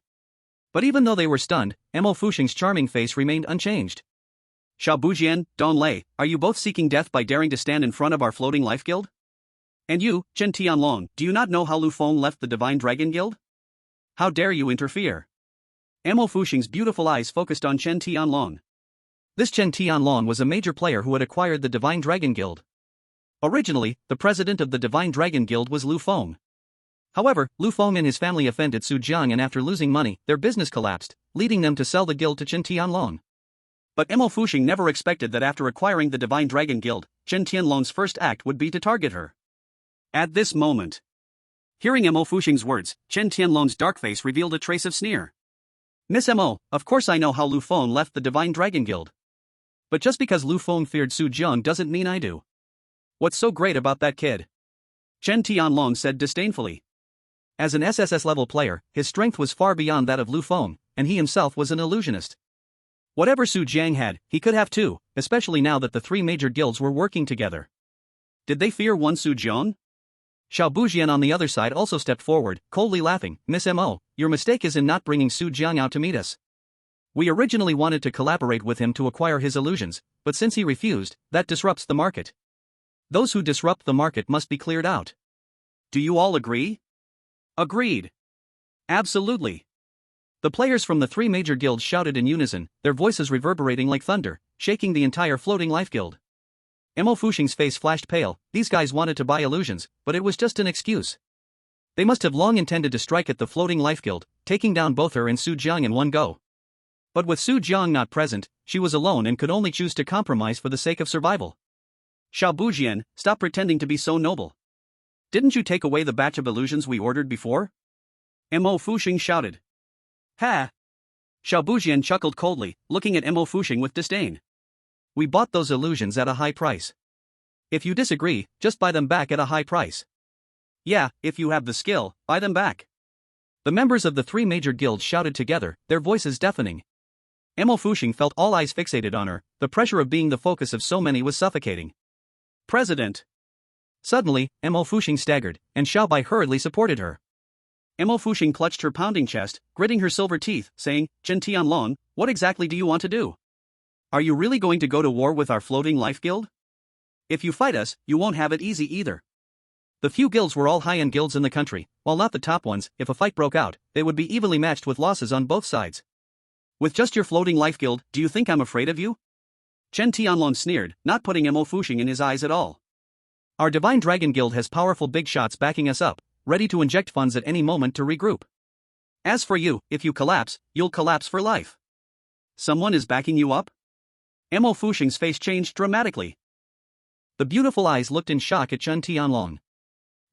Speaker 1: But even though they were stunned, Mo Fuxing's charming face remained unchanged. Xiao Bujian, Don Lei, are you both seeking death by daring to stand in front of our floating life guild? And you, Chen Tianlong, do you not know how Lu Feng left the Divine Dragon Guild? How dare you interfere? Mo Fuxing's beautiful eyes focused on Chen Tianlong. This Chen Tianlong was a major player who had acquired the Divine Dragon Guild. Originally, the president of the Divine Dragon Guild was Lu Feng. However, Lu Feng and his family offended Su Jiang, and after losing money, their business collapsed, leading them to sell the guild to Chen Tianlong. But Mo Fuxing never expected that after acquiring the Divine Dragon Guild, Chen Tianlong's first act would be to target her. At this moment, hearing Mo Fuxing's words, Chen Tianlong's dark face revealed a trace of sneer. Miss Mo, of course I know how Lu Feng left the Divine Dragon Guild. But just because Lu Feng feared Su Jiang doesn't mean I do. What's so great about that kid? Chen Tianlong said disdainfully. As an SSS level player, his strength was far beyond that of Lu Feng, and he himself was an illusionist. Whatever Su Jiang had, he could have too, especially now that the three major guilds were working together. Did they fear one Su Jiang? Xiao Bujian on the other side also stepped forward, coldly laughing. Miss Mo, your mistake is in not bringing Su Jiang out to meet us. We originally wanted to collaborate with him to acquire his illusions, but since he refused, that disrupts the market. Those who disrupt the market must be cleared out. Do you all agree? Agreed. Absolutely. The players from the three major guilds shouted in unison, their voices reverberating like thunder, shaking the entire floating life guild. Mo Fuxing's face flashed pale. These guys wanted to buy illusions, but it was just an excuse. They must have long intended to strike at the floating life guild, taking down both her and Su Jiang in one go. But with Su Jiang not present, she was alone and could only choose to compromise for the sake of survival. Xiao Bujian, stop pretending to be so noble. Didn't you take away the batch of illusions we ordered before? Mo Fuxing shouted. Ha! Xiao Bujian chuckled coldly, looking at Mo Fuxing with disdain. We bought those illusions at a high price. If you disagree, just buy them back at a high price. Yeah, if you have the skill, buy them back. The members of the three major guilds shouted together, their voices deafening. Mo Fuxing felt all eyes fixated on her, the pressure of being the focus of so many was suffocating. President! Suddenly, Mo Fuxing staggered, and Xiao Bai hurriedly supported her. Mo Fuxing clutched her pounding chest, gritting her silver teeth, saying, Chen Tianlong, what exactly do you want to do? Are you really going to go to war with our floating life guild? If you fight us, you won't have it easy either. The few guilds were all high-end guilds in the country, while not the top ones. If a fight broke out, they would be evenly matched with losses on both sides. With just your floating life guild, do you think I'm afraid of you? Chen Tianlong sneered, not putting Mo Fuxing in his eyes at all. Our Divine Dragon Guild has powerful big shots backing us up, ready to inject funds at any moment to regroup. As for you, if you collapse, you'll collapse for life. Someone is backing you up? Mo Fuxing's face changed dramatically. The beautiful eyes looked in shock at Chen Tianlong.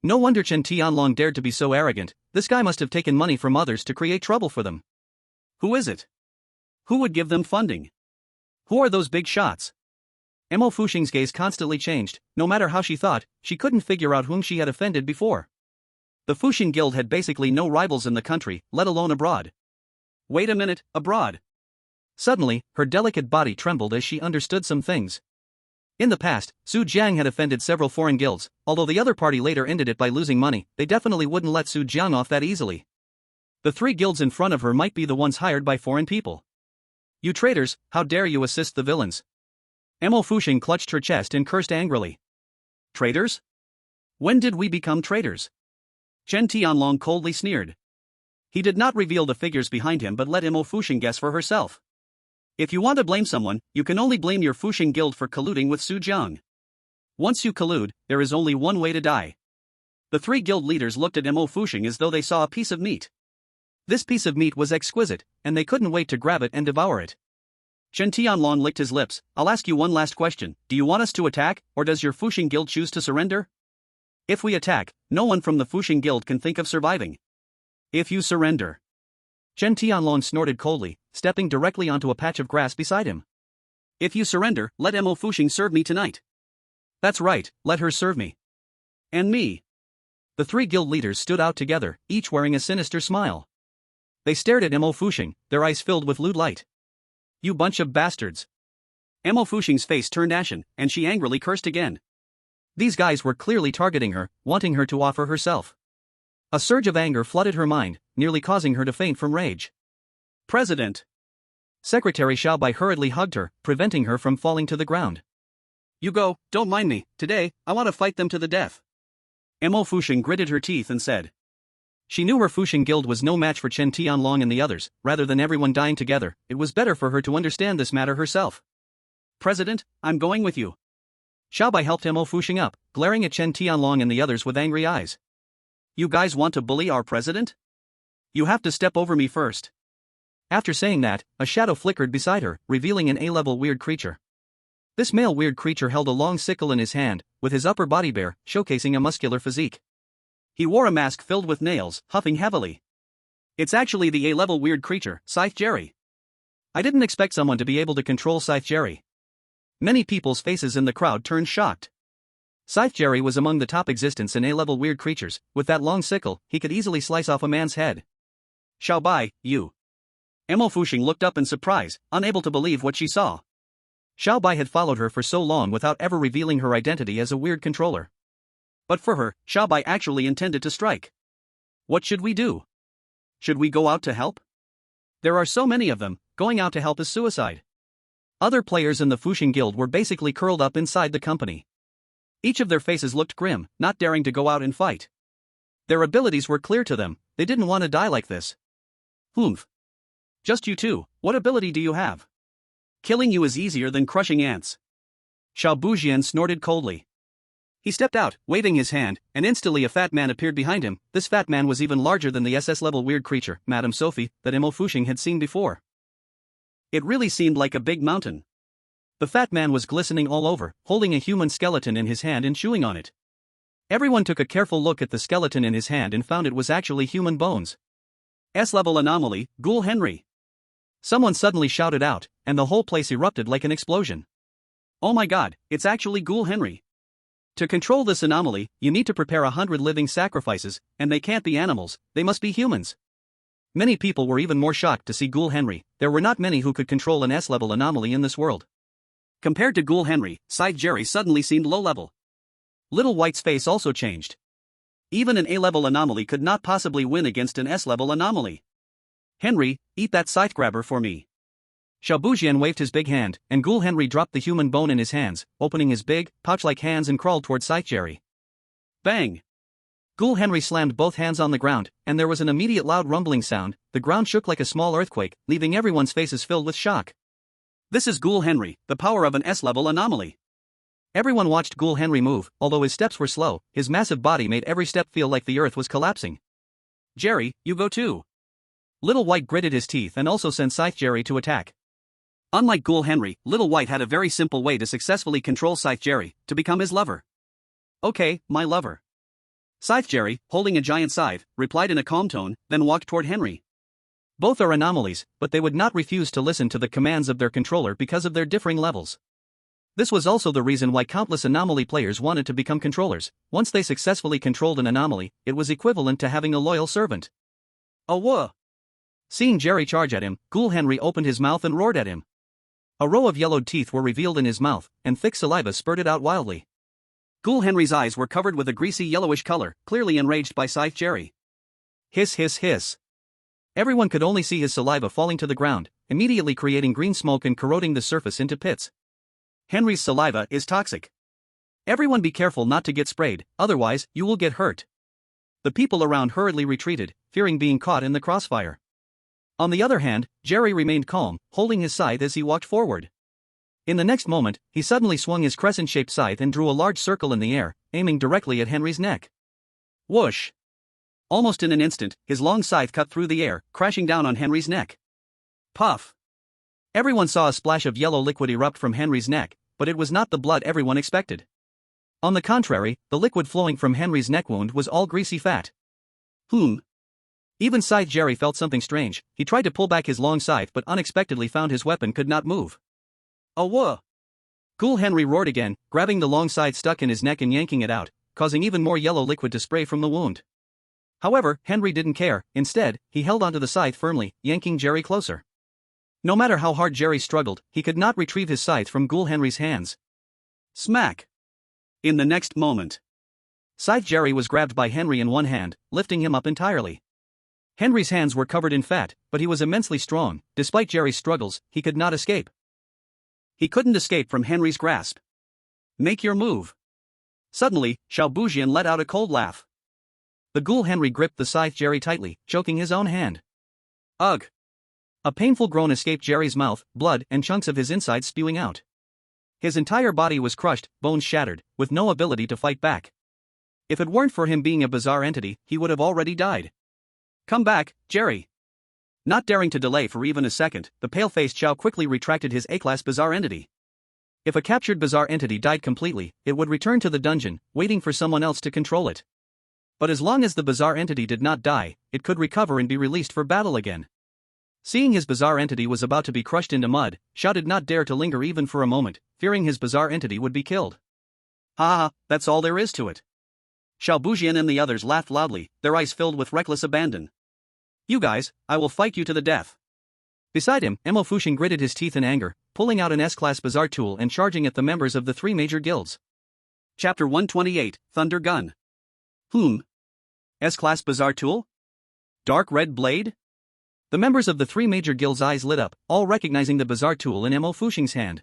Speaker 1: No wonder Chen Tianlong dared to be so arrogant. This guy must have taken money from others to create trouble for them. Who is it? Who would give them funding? Who are those big shots? Mo Fuxing's gaze constantly changed. No matter how she thought, she couldn't figure out whom she had offended before. The Fuxing Guild had basically no rivals in the country, let alone abroad. Wait a minute, abroad. Suddenly, her delicate body trembled as she understood some things. In the past, Su Jiang had offended several foreign guilds. Although the other party later ended it by losing money, they definitely wouldn't let Su Jiang off that easily. The three guilds in front of her might be the ones hired by foreign people. You traitors, how dare you assist the villains? Mo Fuxing clutched her chest and cursed angrily. Traitors? When did we become traitors? Chen Tianlong coldly sneered. He did not reveal the figures behind him but let Mo Fuxing guess for herself. If you want to blame someone, you can only blame your Fuxing Guild for colluding with Su Jiang. Once you collude, there is only one way to die. The three guild leaders looked at Mo Fuxing as though they saw a piece of meat. This piece of meat was exquisite, and they couldn't wait to grab it and devour it. Chen Tianlong licked his lips. I'll ask you one last question. Do you want us to attack, or does your Fuxing Guild choose to surrender? If we attack, no one from the Fuxing Guild can think of surviving. If you surrender. Chen Tianlong snorted coldly, stepping directly onto a patch of grass beside him. If you surrender, let Mo Fuxing serve me tonight. That's right, let her serve me. And me. The three guild leaders stood out together, each wearing a sinister smile. They stared at Mo Fuxing, their eyes filled with lewd light. You bunch of bastards. Mo Fuxing's face turned ashen, and she angrily cursed again. These guys were clearly targeting her, wanting her to offer herself. A surge of anger flooded her mind, nearly causing her to faint from rage. President. Secretary Xiaobai hurriedly hugged her, preventing her from falling to the ground. You go, don't mind me, today, I want to fight them to the death. Mo Fuxing gritted her teeth and said. She knew her Fuxing guild was no match for Chen Tianlong and the others. Rather than everyone dying together, it was better for her to understand this matter herself. President, I'm going with you. Xiaobai helped Mo Fuxing up, glaring at Chen Tianlong and the others with angry eyes. You guys want to bully our president? You have to step over me first. After saying that, a shadow flickered beside her, revealing an A-level weird creature. This male weird creature held a long sickle in his hand, with his upper body bare, showcasing a muscular physique. He wore a mask filled with nails, huffing heavily. It's actually the A-level weird creature, Scythe Jerry. I didn't expect someone to be able to control Scythe Jerry. Many people's faces in the crowd turned shocked. Scythe Jerry was among the top existence in A-level weird creatures. With that long sickle, he could easily slice off a man's head. Xiaobai, you. Mo Fuxing looked up in surprise, unable to believe what she saw. Xiaobai had followed her for so long without ever revealing her identity as a weird controller. But for her, Xiaobai actually intended to strike. What should we do? Should we go out to help? There are so many of them, going out to help is suicide. Other players in the Fuxing Guild were basically curled up inside the company. Each of their faces looked grim, not daring to go out and fight. Their abilities were clear to them, they didn't want to die like this. Humph. Just you two, what ability do you have? Killing you is easier than crushing ants. Xiao Bujian snorted coldly. He stepped out, waving his hand, and instantly a fat man appeared behind him. This fat man was even larger than the SS-level weird creature, Madame Sophie, that Mo Fuxing had seen before. It really seemed like a big mountain. The fat man was glistening all over, holding a human skeleton in his hand and chewing on it. Everyone took a careful look at the skeleton in his hand and found it was actually human bones. S-level anomaly, Ghoul Henry. Someone suddenly shouted out, and the whole place erupted like an explosion. Oh my god, it's actually Ghoul Henry. To control this anomaly, you need to prepare 100 living sacrifices, and they can't be animals, they must be humans. Many people were even more shocked to see Ghoul Henry. There were not many who could control an S-level anomaly in this world. Compared to Ghoul Henry, Scythe Jerry suddenly seemed low-level. Little White's face also changed. Even an A-level anomaly could not possibly win against an S-level anomaly. Henry, eat that scythe grabber for me. Xiao Bujian waved his big hand, and Ghoul Henry dropped the human bone in his hands, opening his big, pouch-like hands and crawled toward Scythe Jerry. Bang! Ghoul Henry slammed both hands on the ground, and there was an immediate loud rumbling sound. The ground shook like a small earthquake, leaving everyone's faces filled with shock. This is Ghoul Henry, the power of an S-level anomaly. Everyone watched Ghoul Henry move. Although his steps were slow, his massive body made every step feel like the earth was collapsing. Jerry, you go too. Little White gritted his teeth and also sent Scythe Jerry to attack. Unlike Ghoul Henry, Little White had a very simple way to successfully control Scythe Jerry, to become his lover. Okay, my lover. Scythe Jerry, holding a giant scythe, replied in a calm tone, then walked toward Henry. Both are anomalies, but they would not refuse to listen to the commands of their controller because of their differing levels. This was also the reason why countless anomaly players wanted to become controllers. Once they successfully controlled an anomaly, it was equivalent to having a loyal servant. Oh whoa! Seeing Jerry charge at him, Ghoul Henry opened his mouth and roared at him. A row of yellowed teeth were revealed in his mouth, and thick saliva spurted out wildly. Ghoul Henry's eyes were covered with a greasy yellowish color, clearly enraged by Scythe Jerry. Hiss hiss hiss. Everyone could only see his saliva falling to the ground, immediately creating green smoke and corroding the surface into pits. Henry's saliva is toxic. Everyone be careful not to get sprayed, otherwise, you will get hurt. The people around hurriedly retreated, fearing being caught in the crossfire. On the other hand, Jerry remained calm, holding his scythe as he walked forward. In the next moment, he suddenly swung his crescent-shaped scythe and drew a large circle in the air, aiming directly at Henry's neck. Whoosh! Almost in an instant, his long scythe cut through the air, crashing down on Henry's neck. Puff! Everyone saw a splash of yellow liquid erupt from Henry's neck, but it was not the blood everyone expected. On the contrary, the liquid flowing from Henry's neck wound was all greasy fat. Even Scythe Jerry felt something strange. He tried to pull back his long scythe but unexpectedly found his weapon could not move. Oh whoa! Ghoul Henry roared again, grabbing the long scythe stuck in his neck and yanking it out, causing even more yellow liquid to spray from the wound. However, Henry didn't care. Instead, he held onto the scythe firmly, yanking Jerry closer. No matter how hard Jerry struggled, he could not retrieve his scythe from Ghoul Henry's hands. Smack! In the next moment, Scythe Jerry was grabbed by Henry in one hand, lifting him up entirely. Henry's hands were covered in fat, but he was immensely strong. Despite Jerry's struggles, he could not escape. He couldn't escape from Henry's grasp. Make your move. Suddenly, Xiao Bujian let out a cold laugh. The ghoul Henry gripped the scythe Jerry tightly, choking his own hand. Ugh! A painful groan escaped Jerry's mouth, blood and chunks of his insides spewing out. His entire body was crushed, bones shattered, with no ability to fight back. If it weren't for him being a bizarre entity, he would have already died. Come back, Jerry. Not daring to delay for even a second, the pale-faced Xiao quickly retracted his A-class bizarre entity. If a captured bizarre entity died completely, it would return to the dungeon, waiting for someone else to control it. But as long as the bizarre entity did not die, it could recover and be released for battle again. Seeing his bizarre entity was about to be crushed into mud, Xiao did not dare to linger even for a moment, fearing his bizarre entity would be killed. Ha ha, that's all there is to it. Xiao Bujian and the others laughed loudly, their eyes filled with reckless abandon. You guys, I will fight you to the death. Beside him, Mo Fuxing gritted his teeth in anger, pulling out an S-class bizarre tool and charging at the members of the three major guilds. Chapter 128, Thunder Gun. S-class bizarre tool? Dark red blade? The members of the three major guilds' eyes lit up, all recognizing the bizarre tool in Mo Fuxing's hand.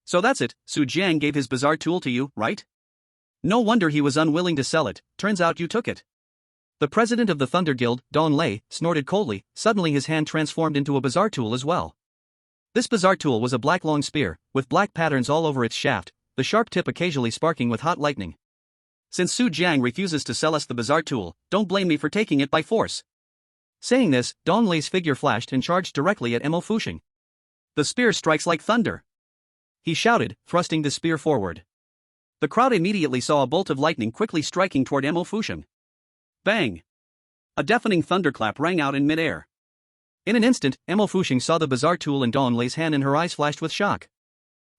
Speaker 1: So that's it, Su Jiang gave his bizarre tool to you, right? No wonder he was unwilling to sell it, turns out you took it. The president of the Thunder Guild, Don Lei, snorted coldly, suddenly his hand transformed into a bizarre tool as well. This bizarre tool was a black long spear, with black patterns all over its shaft, the sharp tip occasionally sparking with hot lightning. Since Su Jiang refuses to sell us the bizarre tool, don't blame me for taking it by force. Saying this, Don Lei's figure flashed and charged directly at Mo Fuxing. The spear strikes like thunder. He shouted, thrusting the spear forward. The crowd immediately saw a bolt of lightning quickly striking toward Mo Fuxing. Bang! A deafening thunderclap rang out in midair. In an instant, Mo Fuxing saw the bizarre tool in Don Lei's hand and her eyes flashed with shock.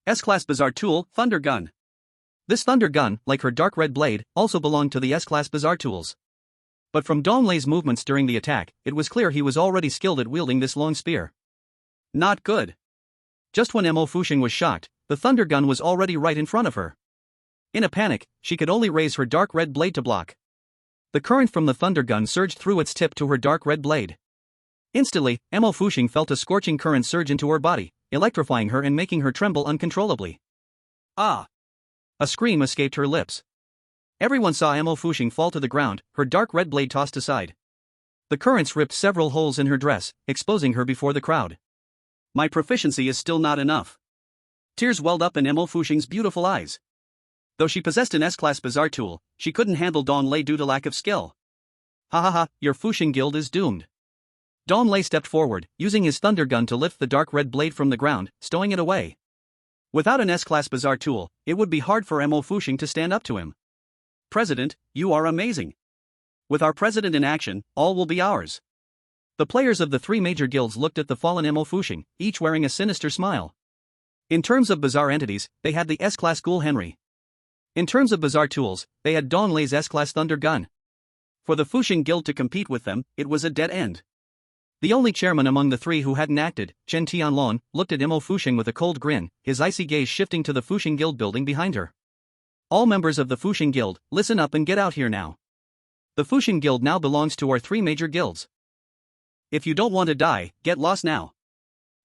Speaker 1: S-class bizarre tool, Thunder Gun. This Thunder Gun, like her dark red blade, also belonged to the S-class bizarre tools. But from Don Lei's movements during the attack, it was clear he was already skilled at wielding this long spear. Not good. Just when Mo Fuxing was shocked, the Thunder Gun was already right in front of her. In a panic, she could only raise her dark red blade to block. The current from the Thunder Gun surged through its tip to her dark red blade. Instantly, Mo Fuxing felt a scorching current surge into her body, electrifying her and making her tremble uncontrollably. Ah! A scream escaped her lips. Everyone saw Mo Fuxing fall to the ground, her dark red blade tossed aside. The currents ripped several holes in her dress, exposing her before the crowd. My proficiency is still not enough. Tears welled up in Mo Fuxing's beautiful eyes. Though she possessed an S-class bizarre tool, she couldn't handle Don Lei due to lack of skill. Ha ha ha, your Fuxing guild is doomed. Don Lei stepped forward, using his Thunder Gun to lift the dark red blade from the ground, stowing it away. Without an S-class bizarre tool, it would be hard for Mo Fuxing to stand up to him. President, you are amazing. With our president in action, all will be ours. The players of the three major guilds looked at the fallen Mo Fuxing, each wearing a sinister smile. In terms of bizarre entities, they had the S-class ghoul Henry. In terms of bizarre tools, they had Don Lei's S-class Thunder Gun. For the Fuxing Guild to compete with them, it was a dead end. The only chairman among the three who hadn't acted, Chen Tianlong, looked at Mo Fuxing with a cold grin, his icy gaze shifting to the Fuxing Guild building behind her. All members of the Fuxing Guild, listen up and get out here now. The Fuxing Guild now belongs to our three major guilds. If you don't want to die, get lost now.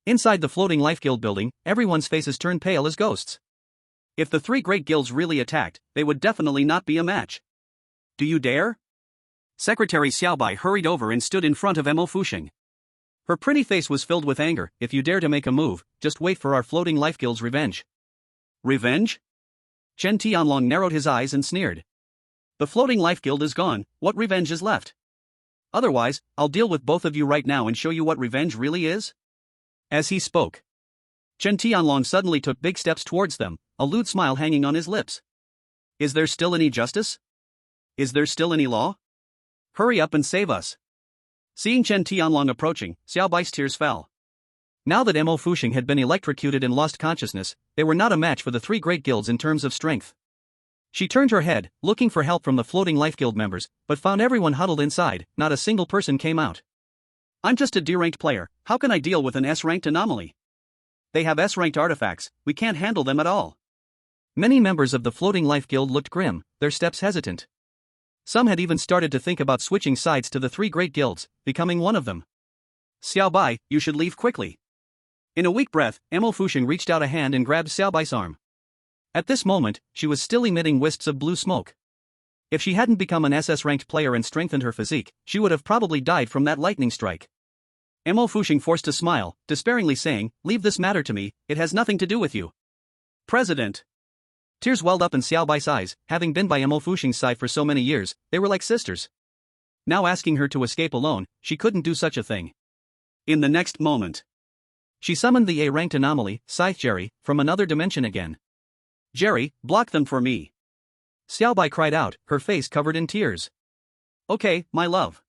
Speaker 1: Inside the floating Life Guild building, everyone's faces turned pale as ghosts. If the three great guilds really attacked, they would definitely not be a match. Do you dare? Secretary Xiaobai hurried over and stood in front of Mo Fuxing. Her pretty face was filled with anger. If you dare to make a move, just wait for our floating Life Guild's revenge. Revenge? Chen Tianlong narrowed his eyes and sneered. The floating Life Guild is gone, what revenge is left? Otherwise, I'll deal with both of you right now and show you what revenge really is. As he spoke, Chen Tianlong suddenly took big steps towards them, a lewd smile hanging on his lips. Is there still any justice? Is there still any law? Hurry up and save us. Seeing Chen Tianlong approaching, Xiaobai's tears fell. Now that Mo Fuxing had been electrocuted and lost consciousness, they were not a match for the three great guilds in terms of strength. She turned her head, looking for help from the floating Life Guild members, but found everyone huddled inside, not a single person came out. I'm just a D-ranked player, how can I deal with an S-ranked anomaly? They have S-ranked artifacts, we can't handle them at all. Many members of the floating Life Guild looked grim, their steps hesitant. Some had even started to think about switching sides to the three great guilds, becoming one of them. Xiao Bai, you should leave quickly. In a weak breath, Mo Fusheng reached out a hand and grabbed Xiao Bai's arm. At this moment, she was still emitting wisps of blue smoke. If she hadn't become an SS-ranked player and strengthened her physique, she would have probably died from that lightning strike. Mo Fusheng forced a smile, despairingly saying, "Leave this matter to me, it has nothing to do with you." President. Tears welled up in Xiao Bai's eyes. Having been by Mo Fusheng's side for so many years, they were like sisters. Now asking her to escape alone, she couldn't do such a thing. In the next moment, she summoned the A-ranked anomaly, Scythe Jerry, from another dimension again. "Jerry, block them for me." Xiao Bai cried out, her face covered in tears. "Okay, my love."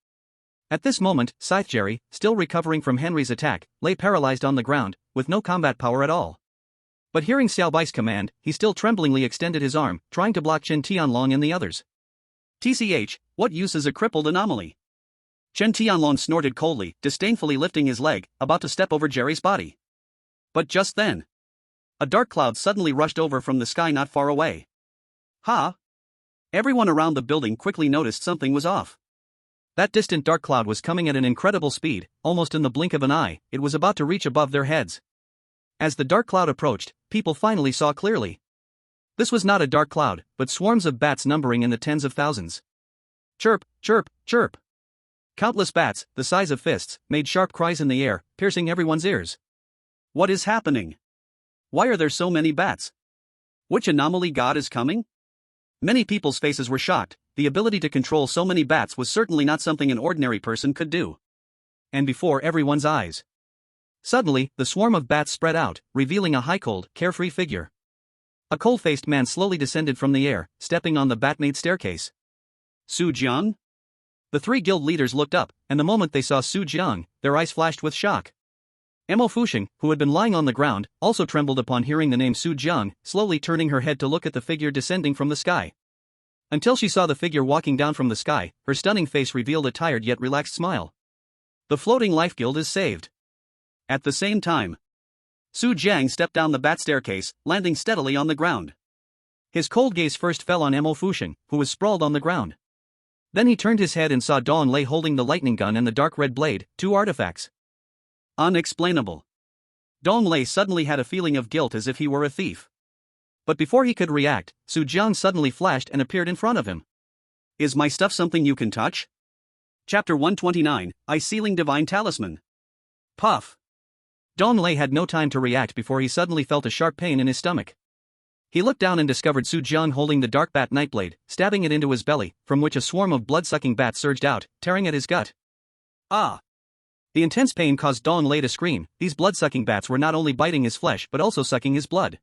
Speaker 1: At this moment, Scythe Jerry, still recovering from Henry's attack, lay paralyzed on the ground, with no combat power at all. But hearing Xiao Bai's command, he still tremblingly extended his arm, trying to block Chen Tianlong and the others. "TCH, what use is a crippled anomaly?" Chen Tianlong snorted coldly, disdainfully lifting his leg, about to step over Jerry's body. But just then, a dark cloud suddenly rushed over from the sky not far away. "Ha!" Everyone around the building quickly noticed something was off. That distant dark cloud was coming at an incredible speed, almost in the blink of an eye. It was about to reach above their heads. As the dark cloud approached, people finally saw clearly. This was not a dark cloud, but swarms of bats numbering in the tens of thousands. Chirp, chirp, chirp. Countless bats, the size of fists, made sharp cries in the air, piercing everyone's ears. What is happening? Why are there so many bats? Which anomaly god is coming? Many people's faces were shocked. The ability to control so many bats was certainly not something an ordinary person could do. And before everyone's eyes, suddenly, the swarm of bats spread out, revealing a high-cold, carefree figure. A cold-faced man slowly descended from the air, stepping on the bat-made staircase. Su Jiang? The three guild leaders looked up, and the moment they saw Su Jiang, their eyes flashed with shock. Mo Fusheng, who had been lying on the ground, also trembled upon hearing the name Su Jiang, slowly turning her head to look at the figure descending from the sky. Until she saw the figure walking down from the sky, her stunning face revealed a tired yet relaxed smile. The floating life guild is saved. At the same time, Su Jiang stepped down the bat staircase, landing steadily on the ground. His cold gaze first fell on Mo Fusheng, who was sprawled on the ground. Then he turned his head and saw Dong Lei holding the lightning gun and the dark red blade, two artifacts. Unexplainable. Dong Lei suddenly had a feeling of guilt as if he were a thief. But before he could react, Su Jiang suddenly flashed and appeared in front of him. "Is my stuff something you can touch?" Chapter 129, Ice-Sealing Divine Talisman. Puff. Dong Lei had no time to react before he suddenly felt a sharp pain in his stomach. He looked down and discovered Su Jiang holding the dark bat nightblade, stabbing it into his belly, from which a swarm of blood-sucking bats surged out, tearing at his gut. Ah! The intense pain caused Dong Lei to scream. These blood-sucking bats were not only biting his flesh but also sucking his blood.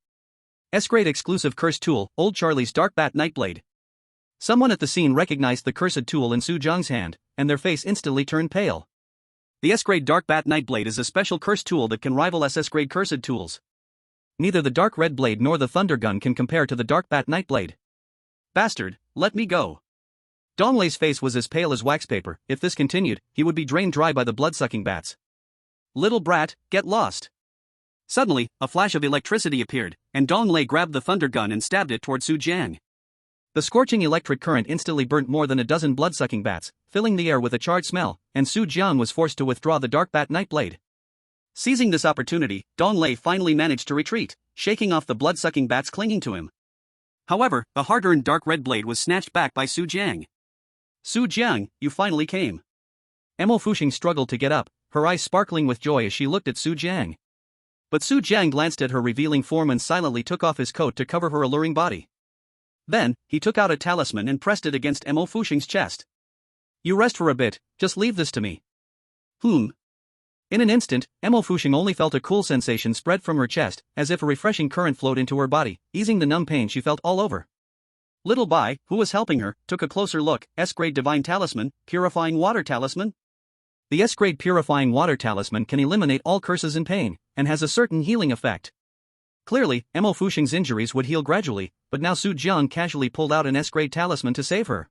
Speaker 1: S-grade exclusive cursed tool, Old Charlie's dark bat nightblade. Someone at the scene recognized the cursed tool in Su Jiang's hand, and their face instantly turned pale. The S-grade dark bat nightblade is a special cursed tool that can rival SS-grade cursed tools. Neither the dark red blade nor the thunder gun can compare to the dark bat nightblade. Bastard, let me go. Dong Lei's face was as pale as wax paper. If this continued, he would be drained dry by the blood-sucking bats. Little brat, get lost. Suddenly, a flash of electricity appeared, and Dong Lei grabbed the thunder gun and stabbed it toward Su Jiang. The scorching electric current instantly burnt more than a dozen blood-sucking bats, filling the air with a charred smell, and Su Jiang was forced to withdraw the dark bat nightblade. Seizing this opportunity, Dong Lei finally managed to retreat, shaking off the blood-sucking bats clinging to him. However, the hard-earned dark red blade was snatched back by Su Jiang. "Su Jiang, you finally came." Mo Fusheng struggled to get up, her eyes sparkling with joy as she looked at Su Jiang. But Su Jiang glanced at her revealing form and silently took off his coat to cover her alluring body. Then, he took out a talisman and pressed it against Mo Fusheng's chest. "You rest for a bit, just leave this to me." In an instant, Mo Fusheng only felt a cool sensation spread from her chest, as if a refreshing current flowed into her body, easing the numb pain she felt all over. Little Bai, who was helping her, took a closer look. S-grade divine talisman, purifying water talisman. The S-grade purifying water talisman can eliminate all curses and pain, and has a certain healing effect. Clearly, Mo Fusheng's injuries would heal gradually, but now Su Jiang casually pulled out an S-grade talisman to save her.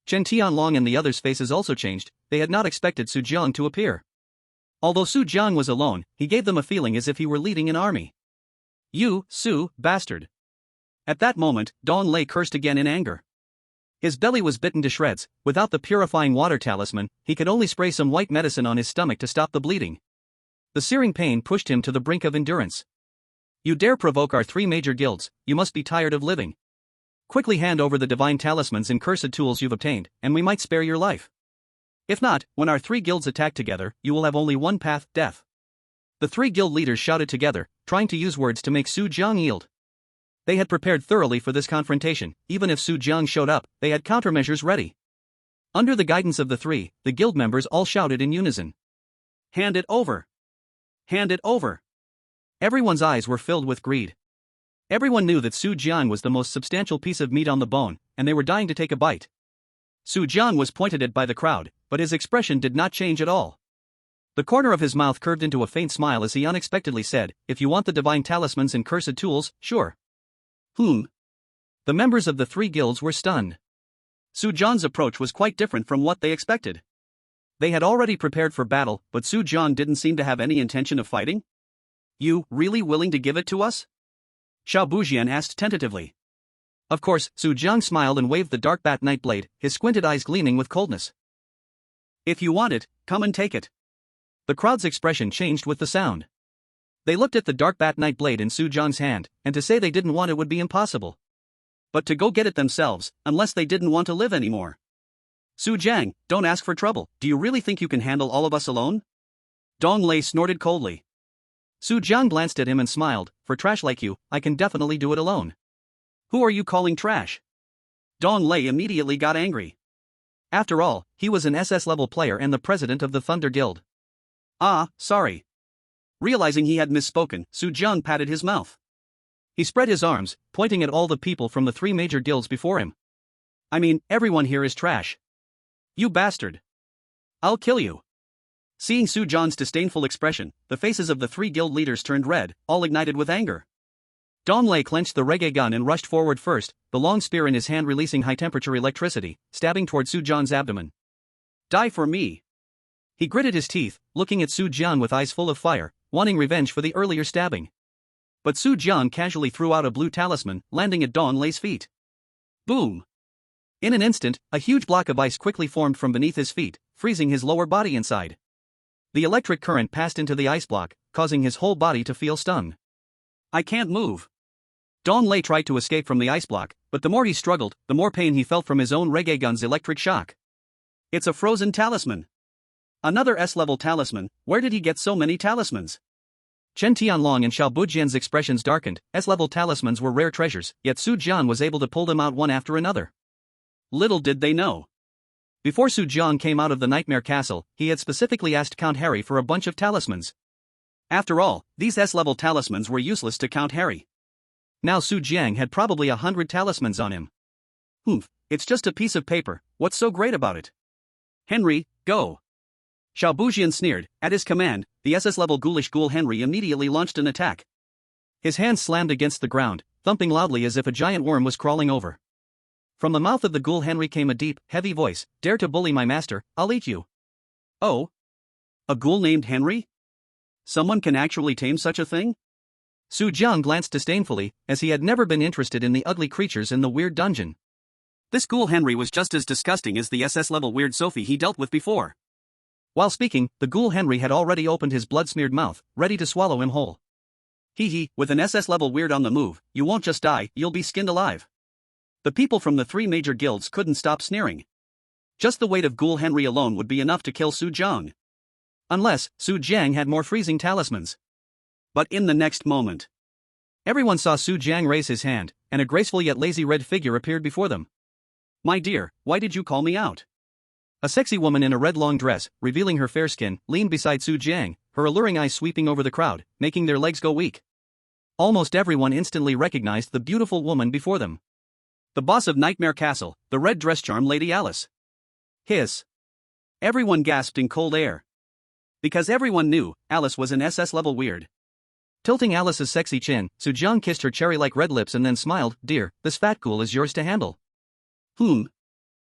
Speaker 1: Chen Tianlong and the others' faces also changed. They had not expected Su Jiang to appear. Although Su Jiang was alone, he gave them a feeling as if he were leading an army. "You, Su, bastard." At that moment, Dong Lei cursed again in anger. His belly was bitten to shreds. Without the purifying water talisman, he could only spray some white medicine on his stomach to stop the bleeding. The searing pain pushed him to the brink of endurance. You dare provoke our three major guilds, you must be tired of living. Quickly hand over the divine talismans and cursed tools you've obtained, and we might spare your life. If not, when our three guilds attack together, you will have only one path, death. The three guild leaders shouted together, trying to use words to make Su Jiang yield. They had prepared thoroughly for this confrontation. Even if Su Jiang showed up, they had countermeasures ready. Under the guidance of the three, the guild members all shouted in unison. Hand it over! Hand it over! Everyone's eyes were filled with greed. Everyone knew that Su Jiang was the most substantial piece of meat on the bone, and they were dying to take a bite. Su Jiang was pointed at by the crowd, but his expression did not change at all. The corner of his mouth curved into a faint smile as he unexpectedly said, "If you want the divine talismans and cursed tools, sure." The members of the three guilds were stunned. Su Jiang's approach was quite different from what they expected. They had already prepared for battle, but Su Jiang didn't seem to have any intention of fighting. You really willing to give it to us? Xiao Bujian asked tentatively. Of course, Su Jiang smiled and waved the dark bat knight blade, his squinted eyes gleaming with coldness. If you want it, come and take it. The crowd's expression changed with the sound. They looked at the dark bat knight blade in Su Jiang's hand, and to say they didn't want it would be impossible. But to go get it themselves, unless they didn't want to live anymore. Su Jiang, don't ask for trouble. Do you really think you can handle all of us alone? Dong Lei snorted coldly. Su Jiang glanced at him and smiled. For trash like you, I can definitely do it alone. Who are you calling trash? Dong Lei immediately got angry. After all, he was an SS level player and the president of the Thunder Guild. Ah, sorry. Realizing he had misspoken, Su Jiang patted his mouth. He spread his arms, pointing at all the people from the three major guilds before him. I mean, everyone here is trash. You bastard. I'll kill you. Seeing Su Jiang's disdainful expression, the faces of the three guild leaders turned red, all ignited with anger. Dong Lei clenched the reggae gun and rushed forward first, the long spear in his hand releasing high-temperature electricity, stabbing toward Su Jiang's abdomen. Die for me. He gritted his teeth, looking at Su Jiang with eyes full of fire, wanting revenge for the earlier stabbing. But Su Jiang casually threw out a blue talisman, landing at Dong Lei's feet. Boom! In an instant, a huge block of ice quickly formed from beneath his feet, freezing his lower body inside. The electric current passed into the ice block, causing his whole body to feel stung. I can't move. Dong Lei tried to escape from the ice block, but the more he struggled, the more pain he felt from his own reggae gun's electric shock. It's a frozen talisman. Another S-level talisman. Where did he get so many talismans? Chen Tianlong and Xiao Bujian's expressions darkened. S-level talismans were rare treasures, yet Su Jiang was able to pull them out one after another. Little did they know. Before Su Jiang came out of the Nightmare Castle, he had specifically asked Count Harry for a bunch of talismans. After all, these S-level talismans were useless to Count Harry. Now Su Jiang had probably 100 talismans on him. It's just a piece of paper, what's so great about it? Henry, go! Xiao Bujian sneered. At his command, the SS-level ghoulish ghoul Henry immediately launched an attack. His hands slammed against the ground, thumping loudly as if a giant worm was crawling over. From the mouth of the ghoul Henry came a deep, heavy voice. Dare to bully my master, I'll eat you. Oh? A ghoul named Henry? Someone can actually tame such a thing? Su Jiang glanced disdainfully, as he had never been interested in the ugly creatures in the weird dungeon. This ghoul Henry was just as disgusting as the SS-level weird Sophie he dealt with before. While speaking, the ghoul Henry had already opened his blood-smeared mouth, ready to swallow him whole. With an SS-level weird on the move, you won't just die, you'll be skinned alive. The people from the three major guilds couldn't stop sneering. Just the weight of ghoul Henry alone would be enough to kill Su Jiang. Unless, Su Jiang had more freezing talismans. But in the next moment, everyone saw Su Jiang raise his hand, and a graceful yet lazy red figure appeared before them. My dear, why did you call me out? A sexy woman in a red long dress, revealing her fair skin, leaned beside Su Jiang, her alluring eyes sweeping over the crowd, making their legs go weak. Almost everyone instantly recognized the beautiful woman before them. The boss of Nightmare Castle, the red dress charm Lady Alice. Hiss. Everyone gasped in cold air. Because everyone knew, Alice was an SS-level weird. Tilting Alice's sexy chin, Su Jiang kissed her cherry-like red lips and then smiled. Dear, this fat ghoul is yours to handle.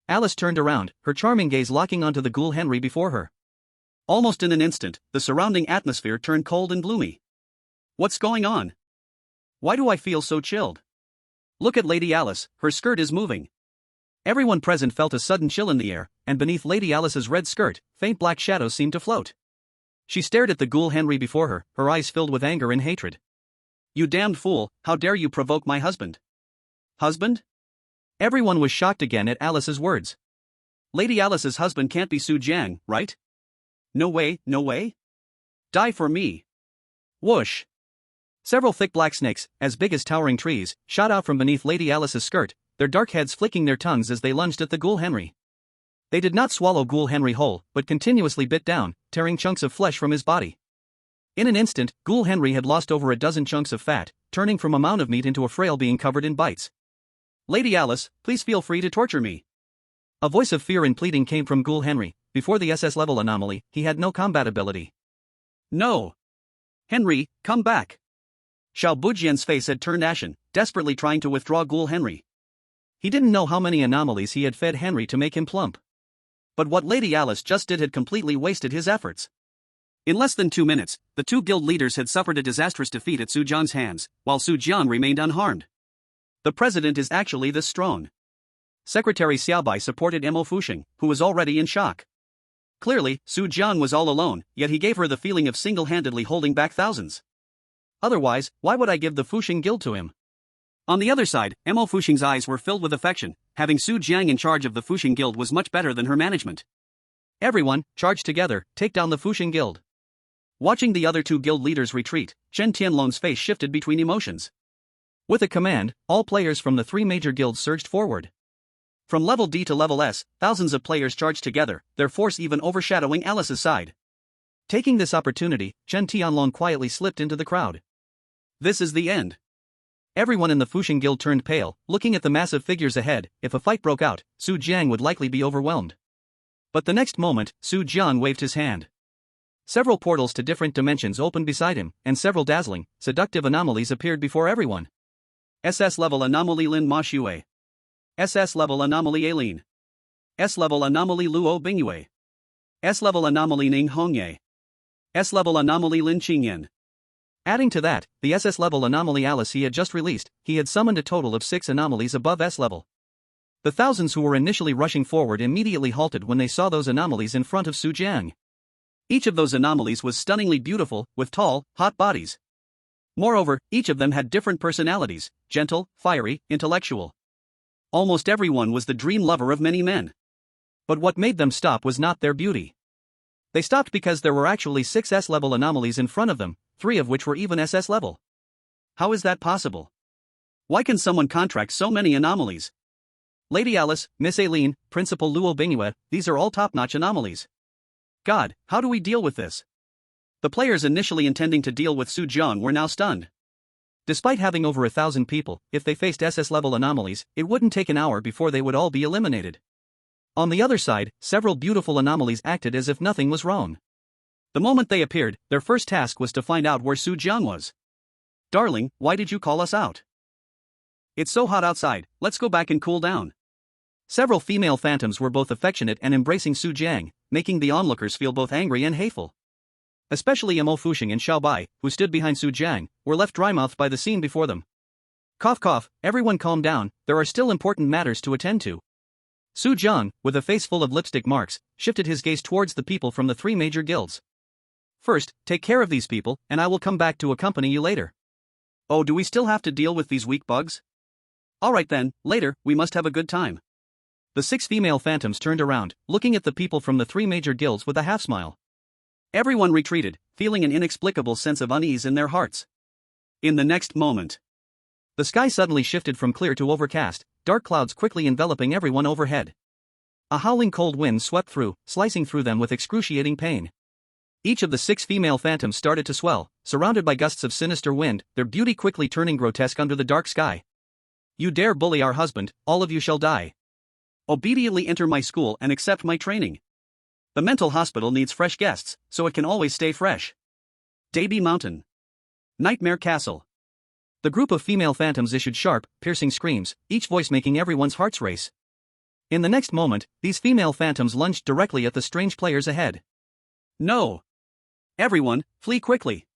Speaker 1: Alice turned around, her charming gaze locking onto the ghoul Henry before her. Almost in an instant, the surrounding atmosphere turned cold and gloomy. What's going on? Why do I feel so chilled? Look at Lady Alice, her skirt is moving. Everyone present felt a sudden chill in the air, and beneath Lady Alice's red skirt, faint black shadows seemed to float. She stared at the ghoul Henry before her, her eyes filled with anger and hatred. "You damned fool, how dare you provoke my husband?" "Husband?" Everyone was shocked again at Alice's words. "Lady Alice's husband can't be Su Jiang, right? No way, no way? Die for me." Whoosh! Several thick black snakes, as big as towering trees, shot out from beneath Lady Alice's skirt, their dark heads flicking their tongues as they lunged at the ghoul Henry. They did not swallow ghoul Henry whole, but continuously bit down, tearing chunks of flesh from his body. In an instant, ghoul Henry had lost over a dozen chunks of fat, turning from a mound of meat into a frail being covered in bites. "Lady Alice, please feel free to torture me." A voice of fear and pleading came from ghoul Henry. Before the SS level anomaly, he had no combat ability. "No! Henry, come back!" Xiao Bujian's face had turned ashen, desperately trying to withdraw ghoul Henry. He didn't know how many anomalies he had fed Henry to make him plump. But what Lady Alice just did had completely wasted his efforts. In less than 2 minutes, the two guild leaders had suffered a disastrous defeat at Su Jiang's hands, while Su Jiang remained unharmed. The president is actually this strong. Secretary Xiaobai supported Mo Fuxing, who was already in shock. Clearly, Su Jiang was all alone, yet he gave her the feeling of single-handedly holding back thousands. Otherwise, why would I give the Fuxing guild to him? On the other side, Mo Fuxing's eyes were filled with affection. Having Su Jiang in charge of the Fuxing guild was much better than her management. "Everyone, charge together, take down the Fuxing guild." Watching the other two guild leaders retreat, Chen Tianlong's face shifted between emotions. With a command, all players from the three major guilds surged forward. From level D to level S, thousands of players charged together, their force even overshadowing Alice's side. Taking this opportunity, Chen Tianlong quietly slipped into the crowd. This is the end. Everyone in the Fuxing guild turned pale, looking at the massive figures ahead. If a fight broke out, Su Jiang would likely be overwhelmed. But the next moment, Su Jiang waved his hand. Several portals to different dimensions opened beside him, and several dazzling, seductive anomalies appeared before everyone. SS level anomaly Lin Ma Xue. SS level anomaly Aileen. S level anomaly Luo Bingyue. S level anomaly Ning Hongye. S level anomaly Lin Qingyan. Adding to that, the SS level anomaly Alice he had just released, he had summoned a total of 6 anomalies above S level. The thousands who were initially rushing forward immediately halted when they saw those anomalies in front of Su Jiang. Each of those anomalies was stunningly beautiful, with tall, hot bodies. Moreover, each of them had different personalities: gentle, fiery, intellectual. Almost everyone was the dream lover of many men. But what made them stop was not their beauty. They stopped because there were actually 6 S-level anomalies in front of them, 3 of which were even SS level. How is that possible? Why can someone contract so many anomalies? Lady Alice, Miss Aileen, Principal Luo Bingyue, these are all top-notch anomalies. God, how do we deal with this? The players initially intending to deal with Su Jiang were now stunned. Despite having over 1,000 people, if they faced SS-level anomalies, it wouldn't take an hour before they would all be eliminated. On the other side, several beautiful anomalies acted as if nothing was wrong. The moment they appeared, their first task was to find out where Su Jiang was. "Darling, why did you call us out? It's so hot outside, let's go back and cool down." Several female phantoms were both affectionate and embracing Su Jiang, making the onlookers feel both angry and hateful. Especially Mo Fuxing and Xiaobai, who stood behind Su Jiang, were left dry-mouthed by the scene before them. Cough cough, everyone calm down, there are still important matters to attend to. Su Jiang, with a face full of lipstick marks, shifted his gaze towards the people from the 3 major guilds. "First, take care of these people, and I will come back to accompany you later." "Oh, do we still have to deal with these weak bugs? Alright then, later, we must have a good time." The 6 female phantoms turned around, looking at the people from the 3 major guilds with a half-smile. Everyone retreated, feeling an inexplicable sense of unease in their hearts. In the next moment, the sky suddenly shifted from clear to overcast, dark clouds quickly enveloping everyone overhead. A howling cold wind swept through, slicing through them with excruciating pain. Each of the 6 female phantoms started to swell, surrounded by gusts of sinister wind, their beauty quickly turning grotesque under the dark sky. "You dare bully our husband, all of you shall die. Obediently enter my school and accept my training. The mental hospital needs fresh guests, so it can always stay fresh. Daby Mountain. Nightmare Castle." The group of female phantoms issued sharp, piercing screams, each voice making everyone's hearts race. In the next moment, these female phantoms lunged directly at the strange players ahead. "No! Everyone, flee quickly!"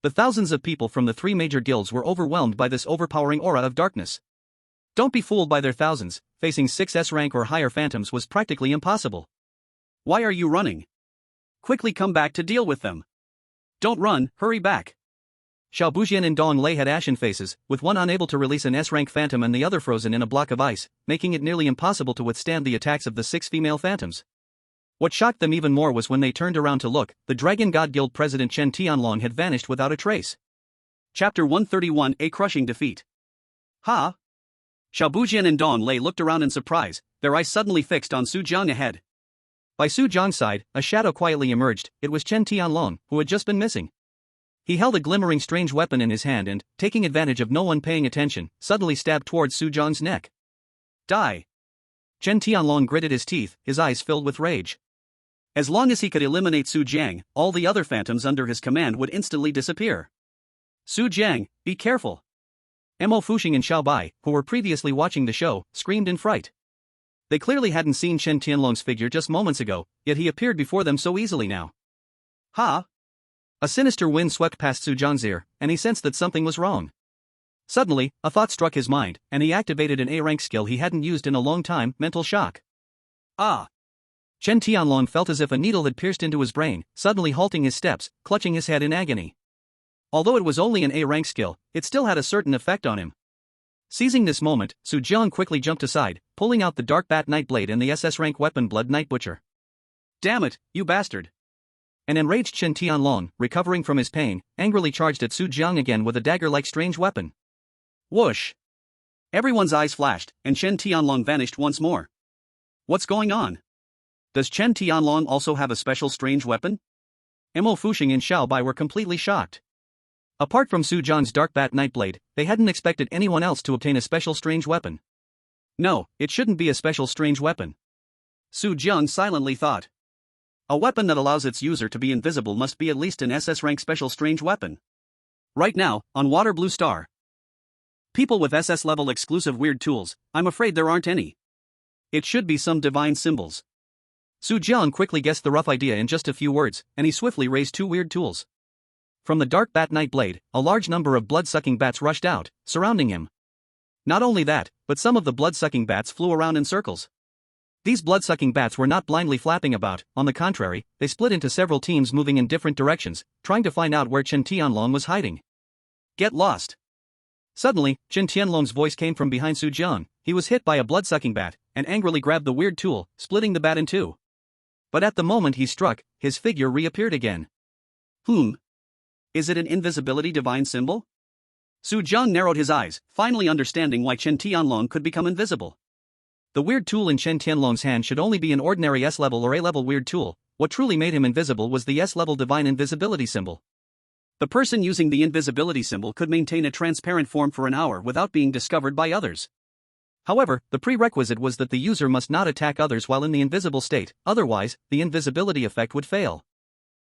Speaker 1: The thousands of people from the 3 major guilds were overwhelmed by this overpowering aura of darkness. Don't be fooled by their thousands, facing 6S rank or higher phantoms was practically impossible. Why are you running? Quickly come back to deal with them. Don't run, hurry back. Xiao Bujian and Dong Lei had ashen faces, with one unable to release an S-rank phantom and the other frozen in a block of ice, making it nearly impossible to withstand the attacks of the 6 female phantoms. What shocked them even more was when they turned around to look, the Dragon God Guild president Chen Tianlong had vanished without a trace. Chapter 131: A Crushing Defeat. Ha! Xiao Bujian and Dong Lei looked around in surprise, their eyes suddenly fixed on Su Jiang ahead. By Su Jiang's side, a shadow quietly emerged. It was Chen Tianlong, who had just been missing. He held a glimmering strange weapon in his hand and, taking advantage of no one paying attention, suddenly stabbed towards Su Jiang's neck. Die! Chen Tianlong gritted his teeth, his eyes filled with rage. As long as he could eliminate Su Jiang, all the other phantoms under his command would instantly disappear. Su Jiang, be careful! Mo Fuxing and Xiao Bai, who were previously watching the show, screamed in fright. They clearly hadn't seen Chen Tianlong's figure just moments ago, yet he appeared before them so easily now. Ha! A sinister wind swept past Su Jiang's ear, and he sensed that something was wrong. Suddenly, a thought struck his mind, and he activated an A-rank skill he hadn't used in a long time: mental shock. Ah! Chen Tianlong felt as if a needle had pierced into his brain, suddenly halting his steps, clutching his head in agony. Although it was only an A-rank skill, it still had a certain effect on him. Seizing this moment, Su Jiang quickly jumped aside, pulling out the Dark Bat Night Blade and the SS rank weapon Blood Night Butcher. Damn it, you bastard! An enraged Chen Tianlong, recovering from his pain, angrily charged at Su Jiang again with a dagger-like strange weapon. Whoosh! Everyone's eyes flashed, and Chen Tianlong vanished once more. What's going on? Does Chen Tianlong also have a special strange weapon? Mo Fuxing and Xiao Bai were completely shocked. Apart from Su Jiang's Dark Bat Night Blade, they hadn't expected anyone else to obtain a special strange weapon. No, it shouldn't be a special strange weapon. Su Jiang silently thought. A weapon that allows its user to be invisible must be at least an SS rank special strange weapon. Right now, on Water Blue Star. People with SS level exclusive weird tools, I'm afraid there aren't any. It should be some divine symbols. Su Jiang quickly guessed the rough idea in just a few words, and he swiftly raised 2 weird tools. From the Dark Bat Night Blade, a large number of blood-sucking bats rushed out, surrounding him. Not only that, but some of the blood-sucking bats flew around in circles. These blood-sucking bats were not blindly flapping about, on the contrary, they split into several teams moving in different directions, trying to find out where Chen Tianlong was hiding. Get lost! Suddenly, Chen Tianlong's voice came from behind Su Jiang. He was hit by a blood-sucking bat, and angrily grabbed the weird tool, splitting the bat in 2. But at the moment he struck, his figure reappeared again. Is it an invisibility divine symbol? Su Jiang narrowed his eyes, finally understanding why Chen Tianlong could become invisible. The weird tool in Chen Tianlong's hand should only be an ordinary S-level or A-level weird tool. What truly made him invisible was the S-level divine invisibility symbol. The person using the invisibility symbol could maintain a transparent form for an hour without being discovered by others. However, the prerequisite was that the user must not attack others while in the invisible state, otherwise, the invisibility effect would fail.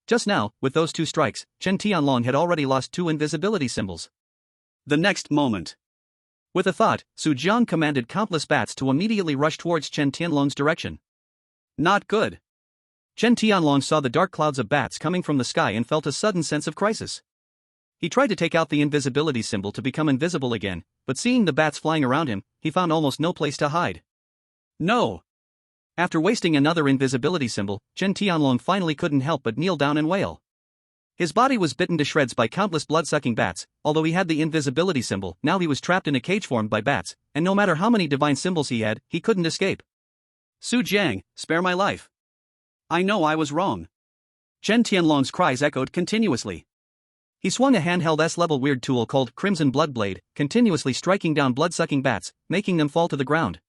Speaker 1: Just now, with those 2 strikes, Chen Tianlong had already lost 2 invisibility symbols. The next moment. With a thought, Su Jiang commanded countless bats to immediately rush towards Chen Tianlong's direction. Not good. Chen Tianlong saw the dark clouds of bats coming from the sky and felt a sudden sense of crisis. He tried to take out the invisibility symbol to become invisible again, but seeing the bats flying around him, he found almost no place to hide. No! After wasting another invisibility symbol, Chen Tianlong finally couldn't help but kneel down and wail. His body was bitten to shreds by countless blood-sucking bats. Although he had the invisibility symbol, now he was trapped in a cage formed by bats, and no matter how many divine symbols he had, he couldn't escape. Su Jiang, spare my life. I know I was wrong. Chen Tianlong's cries echoed continuously. He swung a handheld S-level weird tool called Crimson Blood Blade, continuously striking down blood-sucking bats, making them fall to the ground.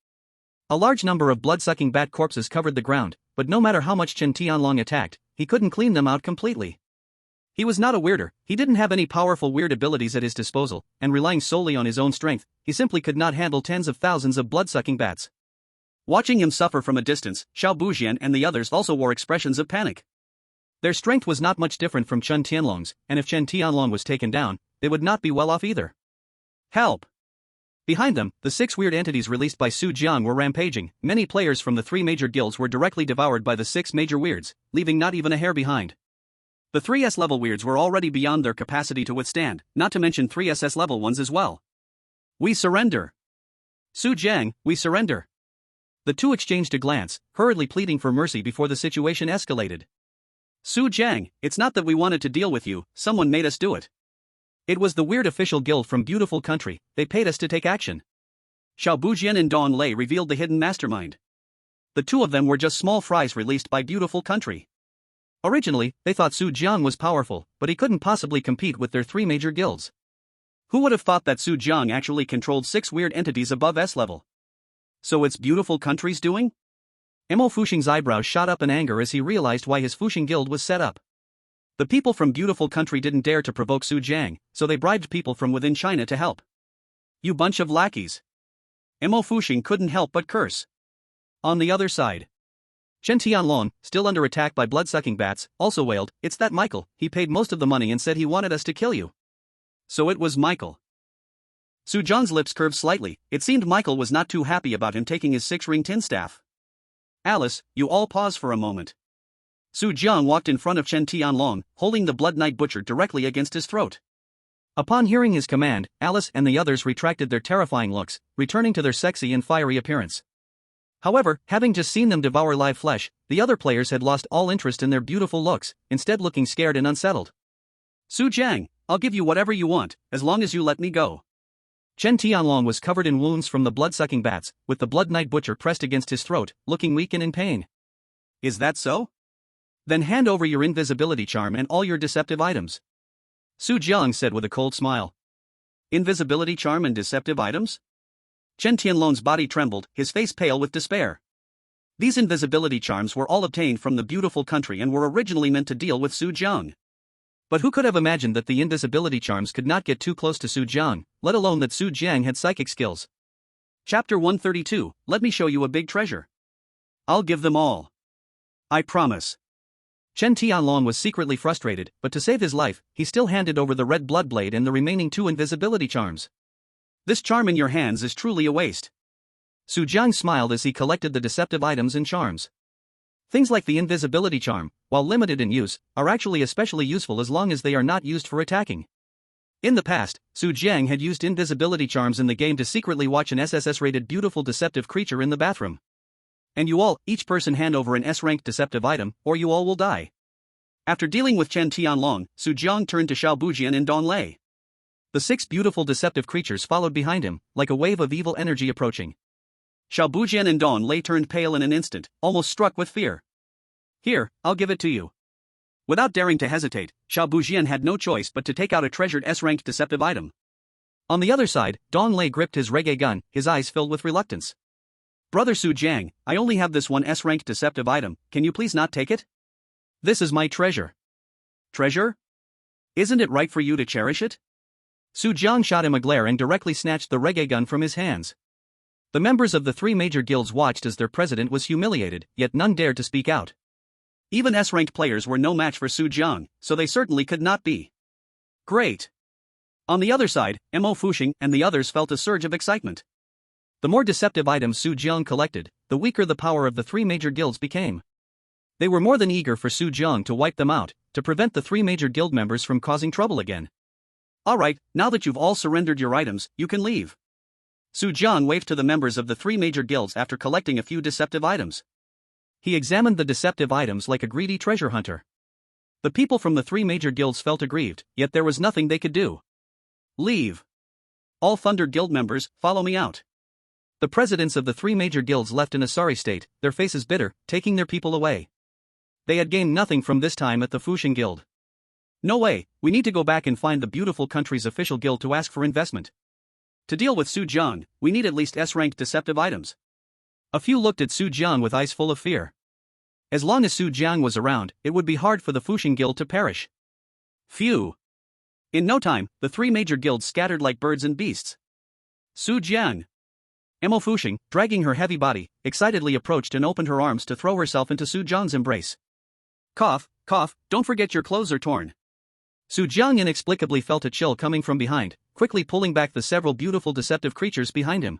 Speaker 1: A large number of blood-sucking bat corpses covered the ground, but no matter how much Chen Tianlong attacked, he couldn't clean them out completely. He was not a weirder, he didn't have any powerful weird abilities at his disposal, and relying solely on his own strength, he simply could not handle tens of thousands of blood-sucking bats. Watching him suffer from a distance, Xiao Bujian and the others also wore expressions of panic. Their strength was not much different from Chen Tianlong's, and if Chen Tianlong was taken down, they would not be well off either. Help! Behind them, the 6 weird entities released by Su Jiang were rampaging. Many players from the 3 major guilds were directly devoured by the 6 major weirds, leaving not even a hair behind. The 3S level weirds were already beyond their capacity to withstand, not to mention 3 SS level ones as well. We surrender! Su Jiang, we surrender. The two exchanged a glance, hurriedly pleading for mercy before the situation escalated. Su Jiang, it's not that we wanted to deal with you, someone made us do it. It was the weird official guild from Beautiful Country, they paid us to take action. Xiao Bujian and Dong Lei revealed the hidden mastermind. The two of them were just small fries released by Beautiful Country. Originally, they thought Su Jiang was powerful, but he couldn't possibly compete with their three major guilds. Who would have thought that Su Jiang actually controlled 6 weird entities above S level? So it's Beautiful Country's doing? Mo Fuxing's eyebrows shot up in anger as he realized why his Fuxing guild was set up. The people from Beautiful Country didn't dare to provoke Su Jiang, so they bribed people from within China to help. You bunch of lackeys. Mo Fuxing couldn't help but curse. On the other side, Chen Tianlong, still under attack by blood-sucking bats, also wailed, "It's that Michael, he paid most of the money and said he wanted us to kill you." So it was Michael. Su Jiang's lips curved slightly, it seemed Michael was not too happy about him taking his 6-ring tin staff. Alice, you all pause for a moment. Su Jiang walked in front of Chen Tianlong, holding the Blood Knight Butcher directly against his throat. Upon hearing his command, Alice and the others retracted their terrifying looks, returning to their sexy and fiery appearance. However, having just seen them devour live flesh, the other players had lost all interest in their beautiful looks, instead looking scared and unsettled. Su Jiang, I'll give you whatever you want, as long as you let me go. Chen Tianlong was covered in wounds from the blood-sucking bats, with the Blood Knight Butcher pressed against his throat, looking weak and in pain. Is that so? Then hand over your invisibility charm and all your deceptive items. Su Jiang said with a cold smile. Invisibility charm and deceptive items? Chen Tianlong's body trembled, his face pale with despair. These invisibility charms were all obtained from the Beautiful Country and were originally meant to deal with Su Jiang. But who could have imagined that the invisibility charms could not get too close to Su Jiang, let alone that Su Jiang had psychic skills? Chapter 132, let me show you a big treasure. I'll give them all. I promise. Chen Tianlong was secretly frustrated, but to save his life, he still handed over the red blood blade and the remaining 2 invisibility charms. This charm in your hands is truly a waste. Su Jiang smiled as he collected the deceptive items and charms. Things like the invisibility charm, while limited in use, are actually especially useful as long as they are not used for attacking. In the past, Su Jiang had used invisibility charms in the game to secretly watch an SSS-rated beautiful deceptive creature in the bathroom. And you all, each person hand over an S-ranked deceptive item, or you all will die. After dealing with Chen Tianlong, Su Jiang turned to Xiao Bujian and Dong Lei. The 6 beautiful deceptive creatures followed behind him, like a wave of evil energy approaching. Xiao Bujian and Dong Lei turned pale in an instant, almost struck with fear. Here, I'll give it to you. Without daring to hesitate, Xiao Bujian had no choice but to take out a treasured S-ranked deceptive item. On the other side, Dong Lei gripped his reggae gun, his eyes filled with reluctance. Brother Su Jiang, I only have this one S-ranked deceptive item, can you please not take it? This is my treasure. Treasure? Isn't it right for you to cherish it? Su Jiang shot him a glare and directly snatched the reggae gun from his hands. The members of the 3 major guilds watched as their president was humiliated, yet none dared to speak out. Even S-ranked players were no match for Su Jiang, so they certainly could not be. Great. On the other side, Mo Fuxing and the others felt a surge of excitement. The more deceptive items Su Jiang collected, the weaker the power of the 3 major guilds became. They were more than eager for Su Jiang to wipe them out, to prevent the 3 major guild members from causing trouble again. Alright, now that you've all surrendered your items, you can leave. Su Jiang waved to the members of the 3 major guilds after collecting a few deceptive items. He examined the deceptive items like a greedy treasure hunter. The people from the 3 major guilds felt aggrieved, yet there was nothing they could do. Leave. All Thunder Guild members, follow me out. The presidents of the 3 major guilds left in a sorry state, their faces bitter, taking their people away. They had gained nothing from this time at the Fuxing Guild. No way, we need to go back and find the Beautiful Country's official guild to ask for investment. To deal with Su Jiang, we need at least S-ranked deceptive items. A few looked at Su Jiang with eyes full of fear. As long as Su Jiang was around, it would be hard for the Fuxing Guild to perish. Phew. In no time, the 3 major guilds scattered like birds and beasts. Su Jiang. Mo Fuxing, dragging her heavy body, excitedly approached and opened her arms to throw herself into Su Jiang's embrace. Cough, cough, don't forget your clothes are torn. Su Jiang inexplicably felt a chill coming from behind, quickly pulling back the several beautiful deceptive creatures behind him.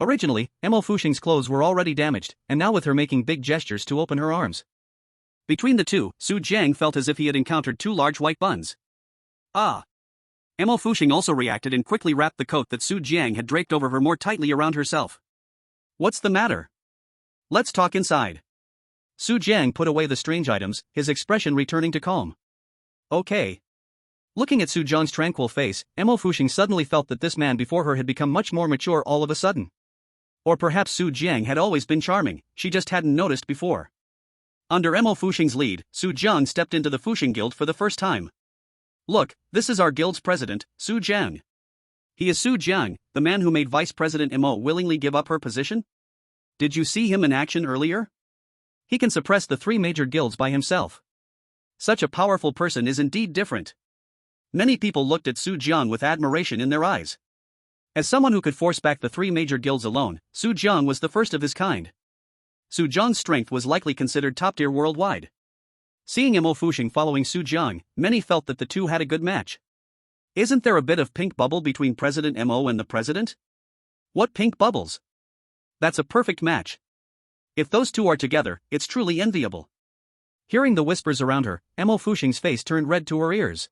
Speaker 1: Originally, Mo Fuxing's clothes were already damaged, and now with her making big gestures to open her arms. Between the two, Su Jiang felt as if he had encountered 2 large white buns. Ah! Mo Fuxing also reacted and quickly wrapped the coat that Su Jiang had draped over her more tightly around herself. What's the matter? Let's talk inside. Su Jiang put away the strange items, his expression returning to calm. Okay. Looking at Su Jiang's tranquil face, Mo Fuxing suddenly felt that this man before her had become much more mature all of a sudden. Or perhaps Su Jiang had always been charming, she just hadn't noticed before. Under Mo Fuxing's lead, Su Jiang stepped into the Fuxing Guild for the first time. Look, this is our guild's president, Su Jiang. He is Su Jiang, the man who made Vice President Mo willingly give up her position? Did you see him in action earlier? He can suppress the 3 major guilds by himself. Such a powerful person is indeed different. Many people looked at Su Jiang with admiration in their eyes. As someone who could force back the 3 major guilds alone, Su Jiang was the first of his kind. Su Jiang's strength was likely considered top-tier worldwide. Seeing Mo Fuxing following Su Jiang, many felt that the two had a good match. Isn't there a bit of pink bubble between President Mo and the president? What pink bubbles? That's a perfect match. If those two are together, it's truly enviable. Hearing the whispers around her, Mo Fuxing's face turned red to her ears.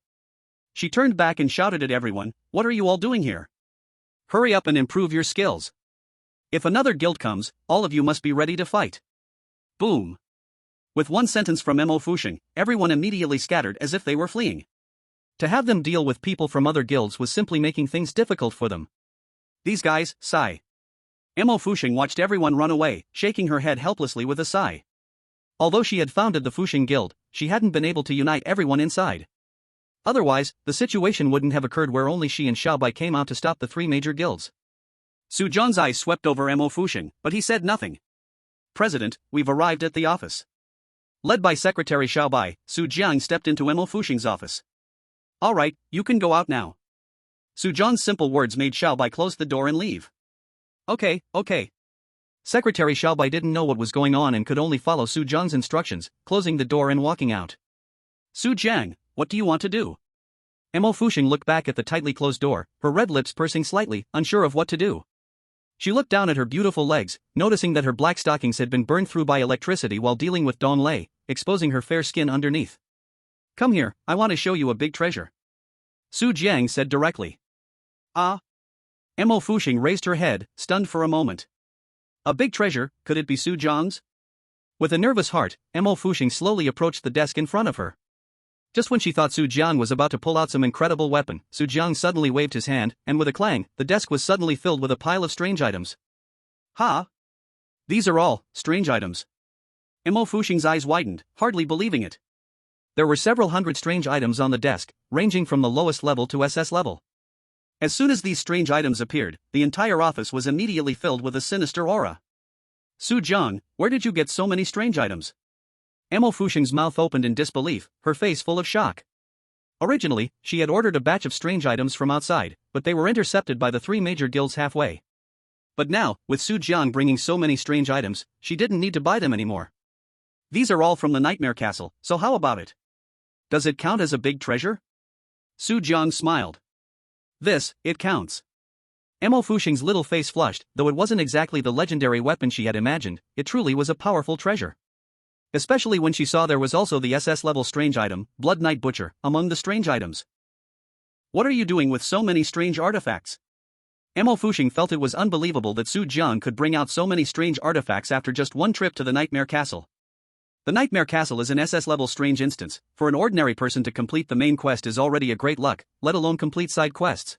Speaker 1: She turned back and shouted at everyone, "What are you all doing here? Hurry up and improve your skills. If another guild comes, all of you must be ready to fight." Boom. With one sentence from Mo Fuxing, everyone immediately scattered as if they were fleeing. To have them deal with people from other guilds was simply making things difficult for them. These guys, sigh. Mo Fuxing watched everyone run away, shaking her head helplessly with a sigh. Although she had founded the Fuxing Guild, she hadn't been able to unite everyone inside. Otherwise, the situation wouldn't have occurred where only she and Xiaobai came out to stop the 3 major guilds. Su Jiang's eyes swept over Mo Fuxing, but he said nothing. "President, we've arrived at the office." Led by Secretary Xiaobai, Su Jiang stepped into Mo Fuxing's office. "All right, you can go out now." Su Jiang's simple words made Xiaobai close the door and leave. Okay. Secretary Xiaobai didn't know what was going on and could only follow Su Jiang's instructions, closing the door and walking out. "Su Jiang, what do you want to do?" Mo Fuxing looked back at the tightly closed door, her red lips pursing slightly, unsure of what to do. She looked down at her beautiful legs, noticing that her black stockings had been burned through by electricity while dealing with Dong Lei, exposing her fair skin underneath. "Come here, I want to show you a big treasure," Su Jiang said directly. "Ah?" Mo Fuxing raised her head, stunned for a moment. A big treasure, could it be Su Jiang's? With a nervous heart, Mo Fuxing slowly approached the desk in front of her. Just when she thought Su Jiang was about to pull out some incredible weapon, Su Jiang suddenly waved his hand, and with a clang, the desk was suddenly filled with a pile of strange items. "Ha! These are all strange items." Mo Fuxing's eyes widened, hardly believing it. There were several hundred strange items on the desk, ranging from the lowest level to SS level. As soon as these strange items appeared, the entire office was immediately filled with a sinister aura. "Su Jiang, where did you get so many strange items?" Mo Fuxing's mouth opened in disbelief, her face full of shock. Originally, she had ordered a batch of strange items from outside, but they were intercepted by the 3 major guilds halfway. But now, with Su Jiang bringing so many strange items, she didn't need to buy them anymore. "These are all from the Nightmare Castle, so how about it? Does it count as a big treasure?" Su Jiang smiled. It counts." Mo Fuxing's little face flushed, though it wasn't exactly the legendary weapon she had imagined, it truly was a powerful treasure. Especially when she saw there was also the SS level strange item, Blood Knight Butcher, among the strange items. "What are you doing with so many strange artifacts?" Mo Fuxing felt it was unbelievable that Su Jiang could bring out so many strange artifacts after just one trip to the Nightmare Castle. The Nightmare Castle is an SS level strange instance. For an ordinary person to complete the main quest is already a great luck, let alone complete side quests.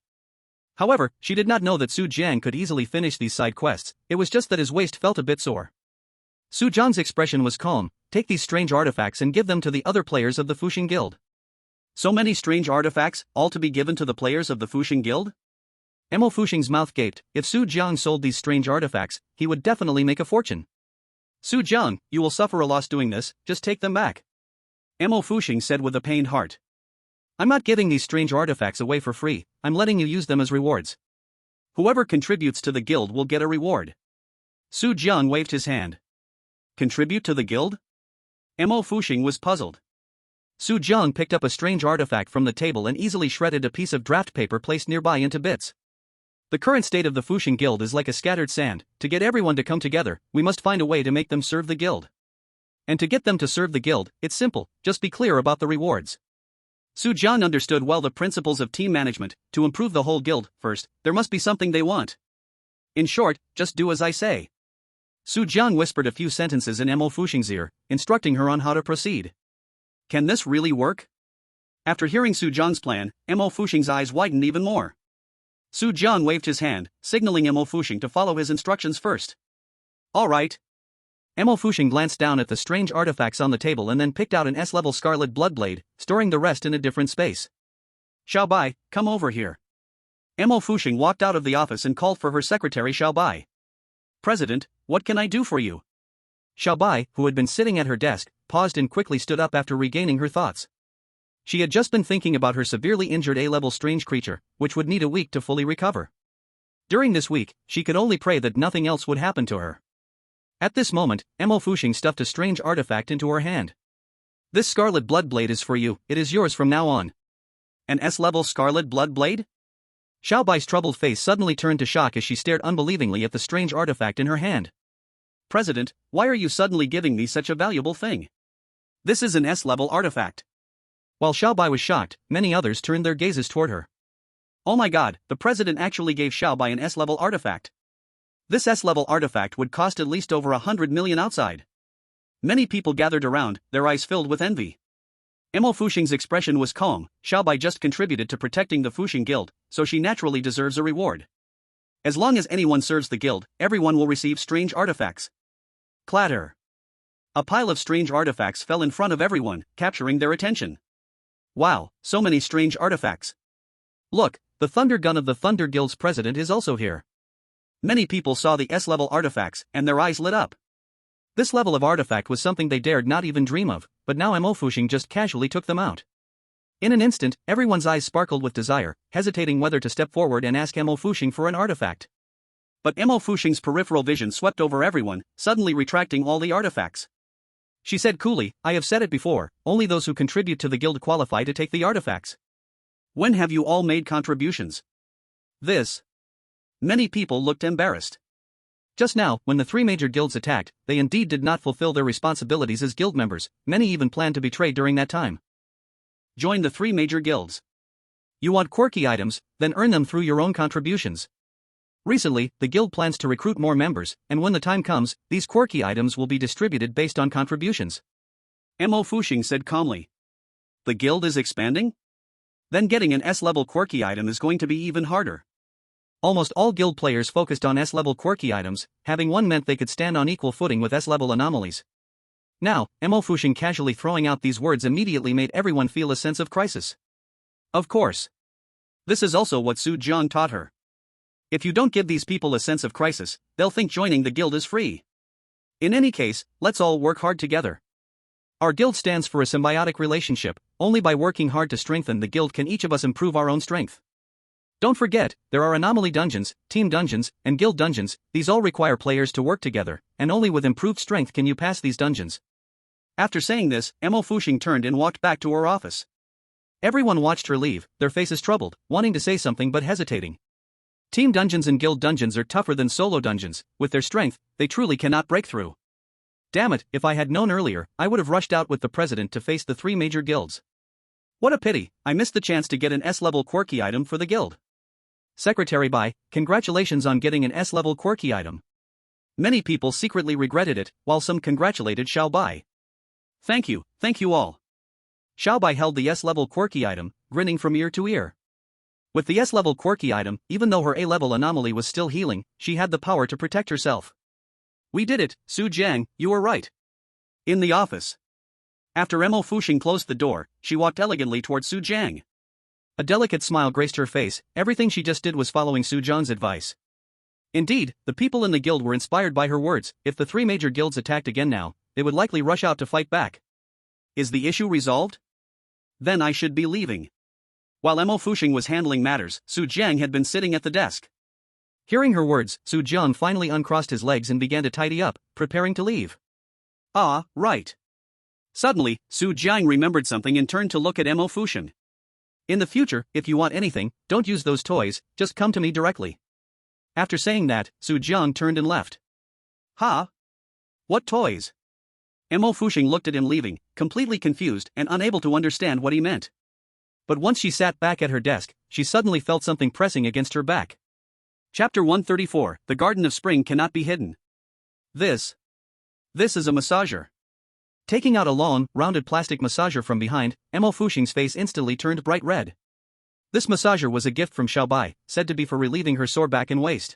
Speaker 1: However, she did not know that Su Jiang could easily finish these side quests, it was just that his waist felt a bit sore. Su Jiang's expression was calm. "Take these strange artifacts and give them to the other players of the Fuxing Guild." So many strange artifacts, all to be given to the players of the Fuxing Guild? Mo Fuxing's mouth gaped. If Su Jiang sold these strange artifacts, he would definitely make a fortune. "Su Jiang, you will suffer a loss doing this, just take them back," Mo Fuxing said with a pained heart. "I'm not giving these strange artifacts away for free, I'm letting you use them as rewards. Whoever contributes to the guild will get a reward." Su Jiang waved his hand. "Contribute to the guild?" Mo Fuxing was puzzled. Su Jiang picked up a strange artifact from the table and easily shredded a piece of draft paper placed nearby into bits. "The current state of the Fuxing Guild is like a scattered sand. To get everyone to come together, we must find a way to make them serve the guild. And to get them to serve the guild, it's simple, just be clear about the rewards. Su Jiang understood well the principles of team management. To improve the whole guild, first, there must be something they want. In short, just do as I say. Su Jiang whispered a few sentences in Mo Fuxing's ear, instructing her on how to proceed. Can this really work? After hearing Su Jiang's plan, Mo Fuxing's eyes widened even more. Su Jiang waved his hand, signaling Mo Fuxing to follow his instructions first. All right. Mo Fuxing glanced down at the strange artifacts on the table and then picked out an S-level scarlet blood blade, storing the rest in a different space. Xiao Bai, come over here. Mo Fuxing walked out of the office and called for her secretary Xiao Bai. President, what can I do for you? Xiao Bai, who had been sitting at her desk, paused and quickly stood up after regaining her thoughts. She had just been thinking about her severely injured A-level strange creature, which would need a week to fully recover. During this week, she could only pray that nothing else would happen to her. At this moment, Mo Fuxing stuffed a strange artifact into her hand. This scarlet blood blade is for you, it is yours from now on. An S-level scarlet blood blade? Xiao Bai's troubled face suddenly turned to shock as she stared unbelievingly at the strange artifact in her hand. President, why are you suddenly giving me such a valuable thing? This is an S-level artifact. While Xiao Bai was shocked, many others turned their gazes toward her. Oh my god, the president actually gave Xiao Bai an S-level artifact. This S-level artifact would cost at least over 100 million outside. Many people gathered around, their eyes filled with envy. Mo Fuxing's expression was calm. Xiao Bai just contributed to protecting the Fuxing Guild, so she naturally deserves a reward. As long as anyone serves the guild, everyone will receive strange artifacts. Clatter. A pile of strange artifacts fell in front of everyone, capturing their attention. Wow, so many strange artifacts. Look, the Thunder Gun of the Thunder Guild's president is also here. Many people saw the S-level artifacts, and their eyes lit up. This level of artifact was something they dared not even dream of, but now Mo Fuxing just casually took them out. In an instant, everyone's eyes sparkled with desire, hesitating whether to step forward and ask Mo Fuxing for an artifact. But Mo Fuxing's peripheral vision swept over everyone, suddenly retracting all the artifacts. She said coolly, I have said it before, only those who contribute to the guild qualify to take the artifacts. When have you all made contributions? This. Many people looked embarrassed. Just now, when the three major guilds attacked, they indeed did not fulfill their responsibilities as guild members, many even planned to betray during that time. Join the three major guilds. You want quirky items, then earn them through your own contributions. Recently, the guild plans to recruit more members, and when the time comes, these quirky items will be distributed based on contributions. Mo Fuxing said calmly. The guild is expanding? Then getting an S-level quirky item is going to be even harder. Almost all guild players focused on S-level quirky items, having one meant they could stand on equal footing with S-level anomalies. Now, Mo Fuxing casually throwing out these words immediately made everyone feel a sense of crisis. Of course. This is also what Su Jiang taught her. If you don't give these people a sense of crisis, they'll think joining the guild is free. In any case, let's all work hard together. Our guild stands for a symbiotic relationship. Only by working hard to strengthen the guild can each of us improve our own strength. Don't forget, there are anomaly dungeons, team dungeons, and guild dungeons. These all require players to work together, and only with improved strength can you pass these dungeons. After saying this, Mo Fuxing turned and walked back to her office. Everyone watched her leave, their faces troubled, wanting to say something but hesitating. Team dungeons and guild dungeons are tougher than solo dungeons. With their strength, they truly cannot break through. Damn it, if I had known earlier, I would have rushed out with the president to face the three major guilds. What a pity, I missed the chance to get an S-level quirky item for the guild. Secretary Bai, congratulations on getting an S-level quirky item. Many people secretly regretted it, while some congratulated Xiao Bai. Thank you all. Xiao Bai held the S-level quirky item, grinning from ear to ear. With the S-level quirky item, even though her A-level anomaly was still healing, she had the power to protect herself. We did it, Su Jiang, you were right. In the office. After Mo Fuxing closed the door, she walked elegantly toward Su Jiang. A delicate smile graced her face. Everything she just did was following Su Jiang's advice. Indeed, the people in the guild were inspired by her words. If the three major guilds attacked again now, they would likely rush out to fight back. Is the issue resolved? Then I should be leaving. While Mo Fuxing was handling matters, Su Jiang had been sitting at the desk. Hearing her words, Su Jiang finally uncrossed his legs and began to tidy up, preparing to leave. Ah, right. Suddenly, Su Jiang remembered something and turned to look at Mo Fuxing. In the future, if you want anything, don't use those toys, just come to me directly. After saying that, Su Jiang turned and left. Huh? What toys? Mo Fuxing looked at him leaving, completely confused and unable to understand what he meant. But once she sat back at her desk, she suddenly felt something pressing against her back. Chapter 134, The Garden of Spring Cannot Be Hidden. This is a massager. Taking out a long, rounded plastic massager from behind, Mo Fuxing's face instantly turned bright red. This massager was a gift from Xiaobai, said to be for relieving her sore back and waist.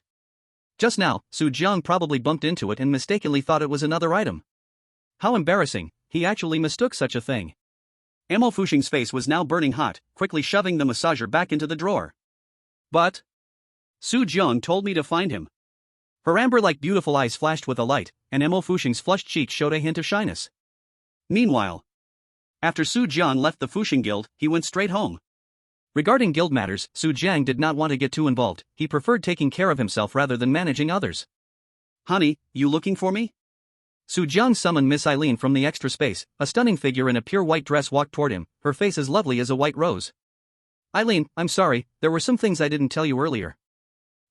Speaker 1: Just now, Su Jiang probably bumped into it and mistakenly thought it was another item. How embarrassing, he actually mistook such a thing. Mo Fuxing's face was now burning hot, quickly shoving the massager back into the drawer. But Su Jiang told me to find him. Her amber-like beautiful eyes flashed with a light, and Mo Fuxing's flushed cheeks showed a hint of shyness. Meanwhile, after Su Jiang left the Fuxing Guild, he went straight home. Regarding guild matters, Su Jiang did not want to get too involved, he preferred taking care of himself rather than managing others. Honey, you looking for me? Su Jiang summoned Miss Eileen from the extra space. A stunning figure in a pure white dress walked toward him, her face as lovely as a white rose. Eileen, I'm sorry, there were some things I didn't tell you earlier.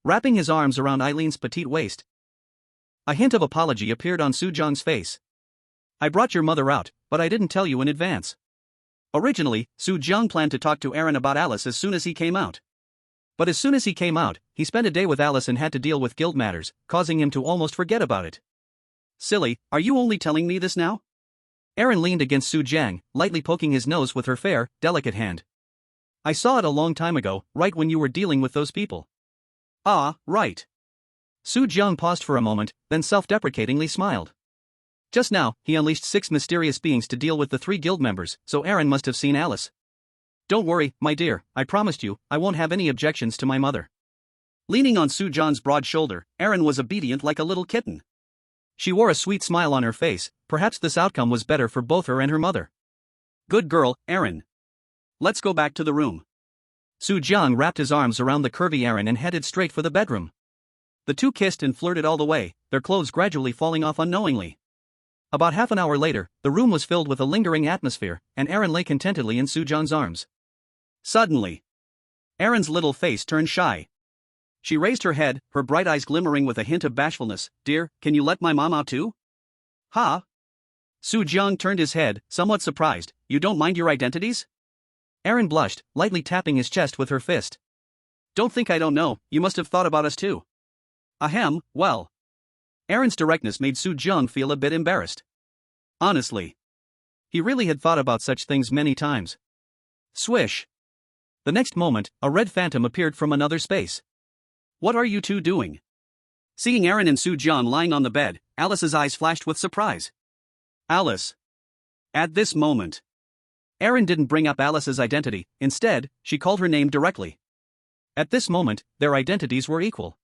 Speaker 1: Wrapping his arms around Eileen's petite waist, a hint of apology appeared on Su Jiang's face. I brought your mother out, but I didn't tell you in advance. Originally, Su Jiang planned to talk to Aaron about Alice as soon as he came out. But as soon as he came out, he spent a day with Alice and had to deal with guild matters, causing him to almost forget about it. Silly, are you only telling me this now? Aaron leaned against Su Jiang, lightly poking his nose with her fair, delicate hand. I saw it a long time ago, right when you were dealing with those people. Ah, right. Su Jiang paused for a moment, then self-deprecatingly smiled. Just now, he unleashed 6 mysterious beings to deal with the 3 guild members, so Aaron must have seen Alice. Don't worry, my dear, I promised you, I won't have any objections to my mother. Leaning on Su Jiang's broad shoulder, Aaron was obedient like a little kitten. She wore a sweet smile on her face, perhaps this outcome was better for both her and her mother. Good girl, Aaron. Let's go back to the room. Su Jiang wrapped his arms around the curvy Aaron and headed straight for the bedroom. The two kissed and flirted all the way, their clothes gradually falling off unknowingly. About half an hour later, the room was filled with a lingering atmosphere, and Aaron lay contentedly in Su Jiang's arms. Suddenly, Aaron's little face turned shy. She raised her head, her bright eyes glimmering with a hint of bashfulness. Dear, can you let my mom out too? Ha? Su Jiang turned his head, somewhat surprised. You don't mind your identities? Aaron blushed, lightly tapping his chest with her fist. Don't think I don't know, you must have thought about us too. Ahem, well. Aaron's directness made Su Jiang feel a bit embarrassed. Honestly, he really had thought about such things many times. Swish. The next moment, a red phantom appeared from another space. What are you two doing? Seeing Aaron and Su Jiang lying on the bed, Alice's eyes flashed with surprise. Alice. At this moment, Aaron didn't bring up Alice's identity, instead, she called her name directly. At this moment, their identities were equal.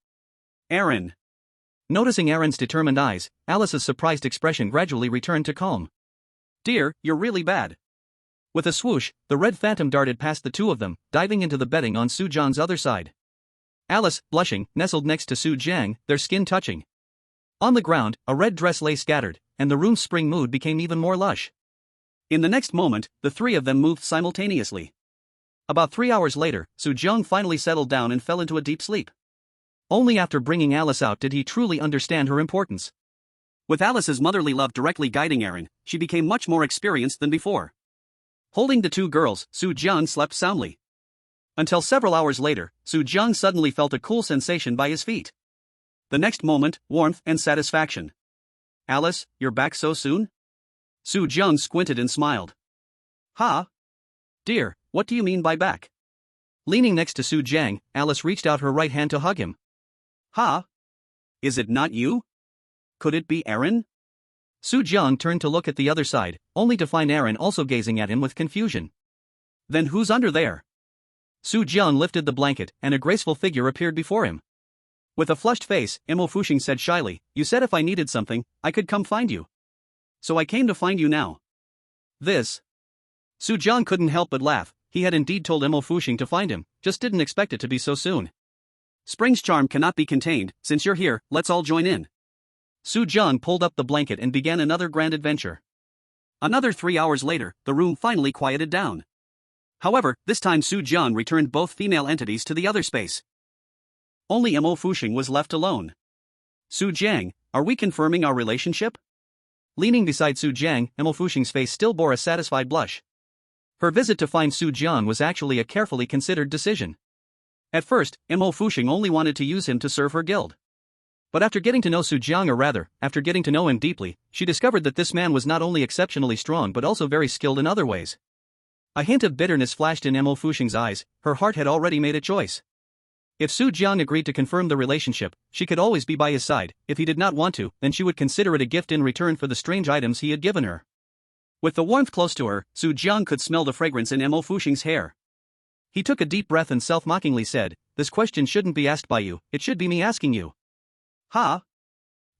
Speaker 1: Aaron. Noticing Aaron's determined eyes, Alice's surprised expression gradually returned to calm. Dear, you're really bad. With a swoosh, the red phantom darted past the two of them, diving into the bedding on Su Jiang's other side. Alice, blushing, nestled next to Su Jiang, their skin touching. On the ground, a red dress lay scattered, and the room's spring mood became even more lush. In the next moment, the three of them moved simultaneously. About 3 hours later, Su Jiang finally settled down and fell into a deep sleep. Only after bringing Alice out did he truly understand her importance. With Alice's motherly love directly guiding Aaron, she became much more experienced than before. Holding the two girls, Su Jiang slept soundly. Until several hours later, Su Jiang suddenly felt a cool sensation by his feet. The next moment, warmth and satisfaction. Alice, you're back so soon? Su Jiang squinted and smiled. Ha? Dear, what do you mean by back? Leaning next to Su Jiang, Alice reached out her right hand to hug him. Ha? Is it not you? Could it be Aaron? Su Jiang turned to look at the other side, only to find Aaron also gazing at him with confusion. Then who's under there? Su Jiang lifted the blanket, and a graceful figure appeared before him. With a flushed face, Mo Fuxing said shyly, You said if I needed something, I could come find you. So I came to find you now. This. Su Jiang couldn't help but laugh. He had indeed told Mo Fuxing to find him, just didn't expect it to be so soon. Spring's charm cannot be contained, since you're here, let's all join in. Su Jiang pulled up the blanket and began another grand adventure. Another 3 hours later, the room finally quieted down. However, this time Su Jiang returned both female entities to the other space. Only Mo Fuxing was left alone. Su Jiang, are we confirming our relationship? Leaning beside Su Jiang, Mo Fuxing's face still bore a satisfied blush. Her visit to find Su Jiang was actually a carefully considered decision. At first, Mo Fuxing only wanted to use him to serve her guild. But after getting to know Su Jiang, or rather, after getting to know him deeply, she discovered that this man was not only exceptionally strong but also very skilled in other ways. A hint of bitterness flashed in Mo Fuxing's eyes. Her heart had already made a choice. If Su Jiang agreed to confirm the relationship, she could always be by his side. If he did not want to, then she would consider it a gift in return for the strange items he had given her. With the warmth close to her, Su Jiang could smell the fragrance in Mo Fuxing's hair. He took a deep breath and self-mockingly said, "This question shouldn't be asked by you, it should be me asking you." "Huh?"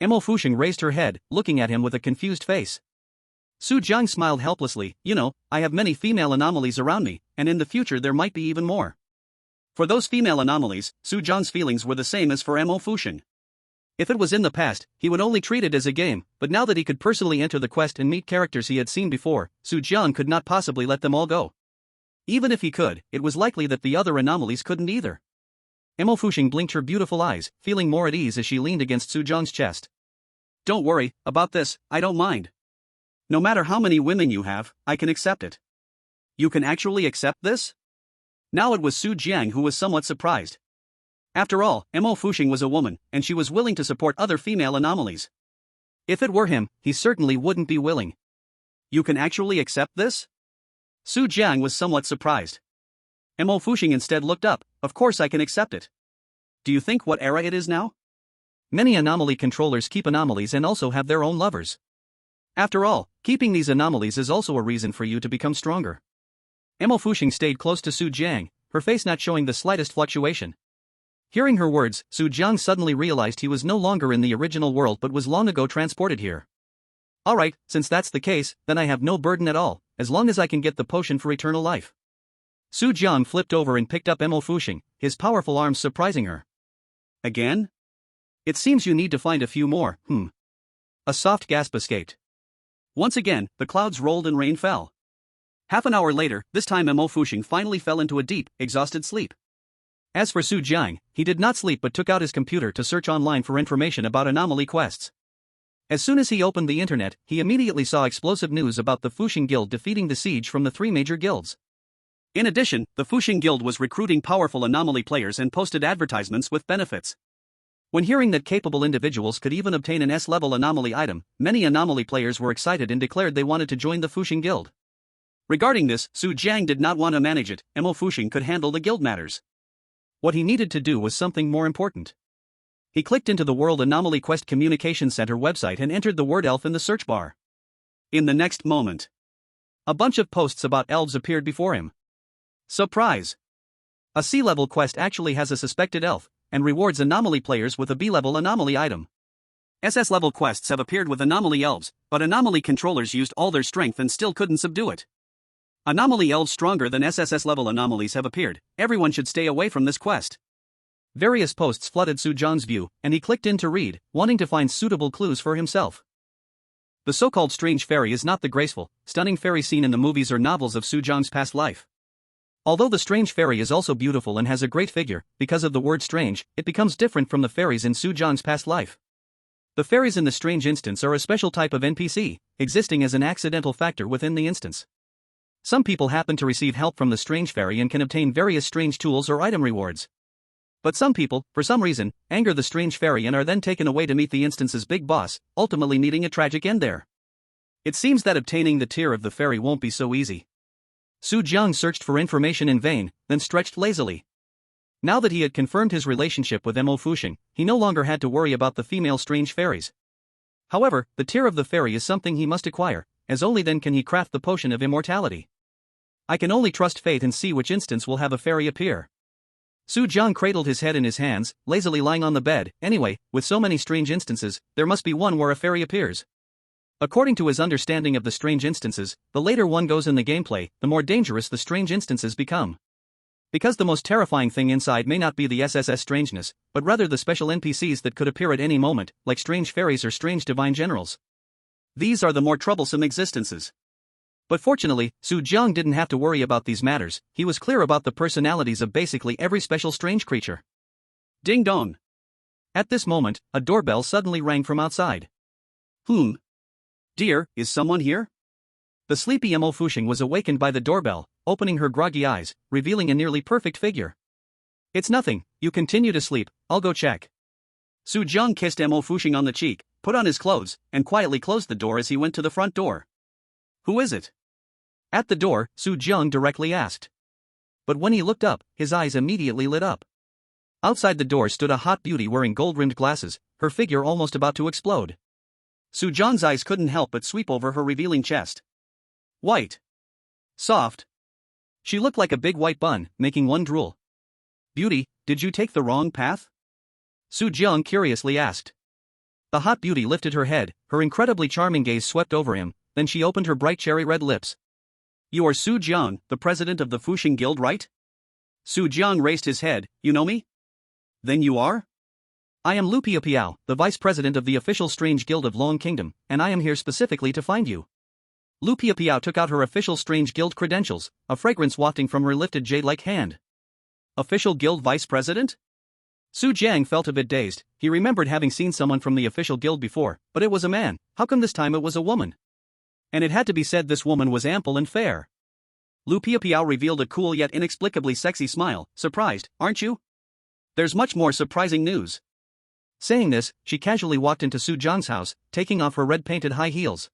Speaker 1: Mo Fuxing raised her head, looking at him with a confused face. Su Jiang smiled helplessly. "You know, I have many female anomalies around me, and in the future there might be even more." For those female anomalies, Su Jiang's feelings were the same as for Mo Fuxing. If it was in the past, he would only treat it as a game, but now that he could personally enter the quest and meet characters he had seen before, Su Jiang could not possibly let them all go. Even if he could, it was likely that the other anomalies couldn't either. Mo Fuxing blinked her beautiful eyes, feeling more at ease as she leaned against Su Jiang's chest. "Don't worry about this, I don't mind. No matter how many women you have, I can accept it." "You can actually accept this?" Now it was Su Jiang who was somewhat surprised. After all, Mo Fuxing was a woman, and she was willing to support other female anomalies. If it were him, he certainly wouldn't be willing. "You can actually accept this?" Su Jiang was somewhat surprised. Mo Fuxing instead looked up. "Of course I can accept it. Do you think what era it is now? Many anomaly controllers keep anomalies and also have their own lovers. After all, keeping these anomalies is also a reason for you to become stronger." Mo Fuxing stayed close to Su Jiang, her face not showing the slightest fluctuation. Hearing her words, Su Jiang suddenly realized he was no longer in the original world but was long ago transported here. "Alright, since that's the case, then I have no burden at all, as long as I can get the potion for eternal life." Su Jiang flipped over and picked up Mo Fuxing, his powerful arms surprising her. "Again? It seems you need to find a few more." A soft gasp escaped. Once again, the clouds rolled and rain fell. Half an hour later, this time Mo Fuxing finally fell into a deep, exhausted sleep. As for Su Jiang, he did not sleep but took out his computer to search online for information about anomaly quests. As soon as he opened the internet, he immediately saw explosive news about the Fuxing Guild defeating the siege from the three major guilds. In addition, the Fuxing Guild was recruiting powerful anomaly players and posted advertisements with benefits. When hearing that capable individuals could even obtain an S-level anomaly item, many anomaly players were excited and declared they wanted to join the Fuxing Guild. Regarding this, Su Jiang did not want to manage it. Mo Fuxing could handle the guild matters. What he needed to do was something more important. He clicked into the World Anomaly Quest Communication Center website and entered the word elf in the search bar. In the next moment, a bunch of posts about elves appeared before him. Surprise! A C-level quest actually has a suspected elf, and rewards anomaly players with a B-level anomaly item. SS-level quests have appeared with anomaly elves, but anomaly controllers used all their strength and still couldn't subdue it. Anomaly elves stronger than SSS-level anomalies have appeared. Everyone should stay away from this quest. Various posts flooded Su Jiang's view, and he clicked in to read, wanting to find suitable clues for himself. The so-called strange fairy is not the graceful, stunning fairy seen in the movies or novels of Su Jiang's past life. Although the strange fairy is also beautiful and has a great figure, because of the word strange, it becomes different from the fairies in Su Jiang's past life. The fairies in the strange instance are a special type of NPC, existing as an accidental factor within the instance. Some people happen to receive help from the strange fairy and can obtain various strange tools or item rewards. But some people, for some reason, anger the strange fairy and are then taken away to meet the instance's big boss, ultimately needing a tragic end there. It seems that obtaining the tear of the fairy won't be so easy. Su Jiang searched for information in vain, then stretched lazily. Now that he had confirmed his relationship with Mo Fuxing, he no longer had to worry about the female strange fairies. However, the tear of the fairy is something he must acquire, as only then can he craft the potion of immortality. I can only trust fate and see which instance will have a fairy appear. Su Jiang cradled his head in his hands, lazily lying on the bed. Anyway, with so many strange instances, there must be one where a fairy appears. According to his understanding of the strange instances, the later one goes in the gameplay, the more dangerous the strange instances become. Because the most terrifying thing inside may not be the SSS strangeness, but rather the special NPCs that could appear at any moment, like strange fairies or strange divine generals. These are the more troublesome existences. But fortunately, Su Jiang didn't have to worry about these matters. He was clear about the personalities of basically every special strange creature. Ding dong! At this moment, a doorbell suddenly rang from outside. Dear, is someone here? The sleepy Mo Fuxing was awakened by the doorbell, opening her groggy eyes, revealing a nearly perfect figure. It's nothing, you continue to sleep, I'll go check. Su Jiang kissed Mo Fuxing on the cheek, put on his clothes, and quietly closed the door as he went to the front door. Who is it? At the door, Su Jiang directly asked. But when he looked up, his eyes immediately lit up. Outside the door stood a hot beauty wearing gold-rimmed glasses, her figure almost about to explode. Su Jiang's eyes couldn't help but sweep over her revealing chest. White. Soft. She looked like a big white bun, making one drool. Beauty, did you take the wrong path? Su Jiang curiously asked. The hot beauty lifted her head, her incredibly charming gaze swept over him, then she opened her bright cherry-red lips. You are Su Jiang, the president of the Fuxing Guild, right? Su Jiang raised his head, you know me? Then you are? I am Lu Piao, the vice president of the official Strange Guild of Long Kingdom, and I am here specifically to find you. Lu Piao took out her official Strange Guild credentials, a fragrance wafting from her lifted jade-like hand. Official guild vice president? Su Jiang felt a bit dazed. He remembered having seen someone from the official guild before, but it was a man. How come this time it was a woman? And it had to be said this woman was ample and fair. Lu Piao revealed a cool yet inexplicably sexy smile. Surprised, aren't you? There's much more surprising news. Saying this, she casually walked into Su Jiang's house, taking off her red-painted high heels.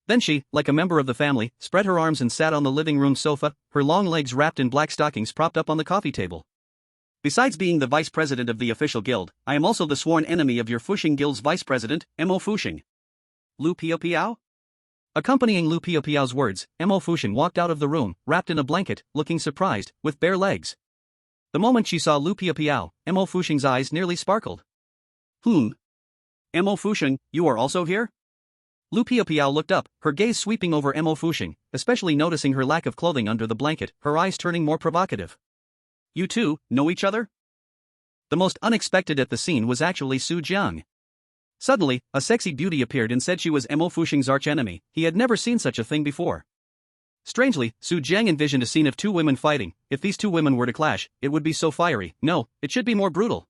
Speaker 1: Then she, like a member of the family, spread her arms and sat on the living room sofa, her long legs wrapped in black stockings propped up on the coffee table. Besides being the vice president of the official guild, I am also the sworn enemy of your Fuxing Guild's vice president, Mo Fuxing. Lu Piao? Accompanying Lu Piao's words, Mo Fuxing walked out of the room, wrapped in a blanket, looking surprised, with bare legs. The moment she saw Lu Piao, Mo Fuxing's eyes nearly sparkled. Mo Fuxing, you are also here? Lu Piao looked up, her gaze sweeping over Mo Fuxing, especially noticing her lack of clothing under the blanket, her eyes turning more provocative. You two know each other? The most unexpected at the scene was actually Su Jiang. Suddenly, a sexy beauty appeared and said she was Mo Fuxing's archenemy. He had never seen such a thing before. Strangely, Su Jiang envisioned a scene of two women fighting. If these two women were to clash, it would be so fiery. No, it should be more brutal.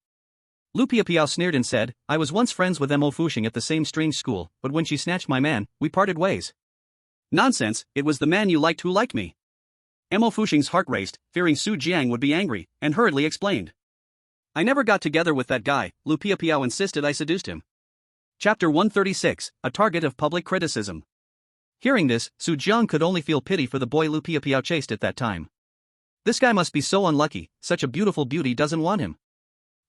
Speaker 1: Lu Piao sneered and said, I was once friends with Mo Fuxing at the same strange school, but when she snatched my man, we parted ways. Nonsense, it was the man you liked who liked me. Mo Fuxing's heart raced, fearing Su Jiang would be angry, and hurriedly explained. I never got together with that guy. Lu Piao insisted I seduced him. Chapter 136, a target of public criticism. Hearing this, Su Jiang could only feel pity for the boy Lu Piao chased at that time. This guy must be so unlucky, such a beautiful beauty doesn't want him.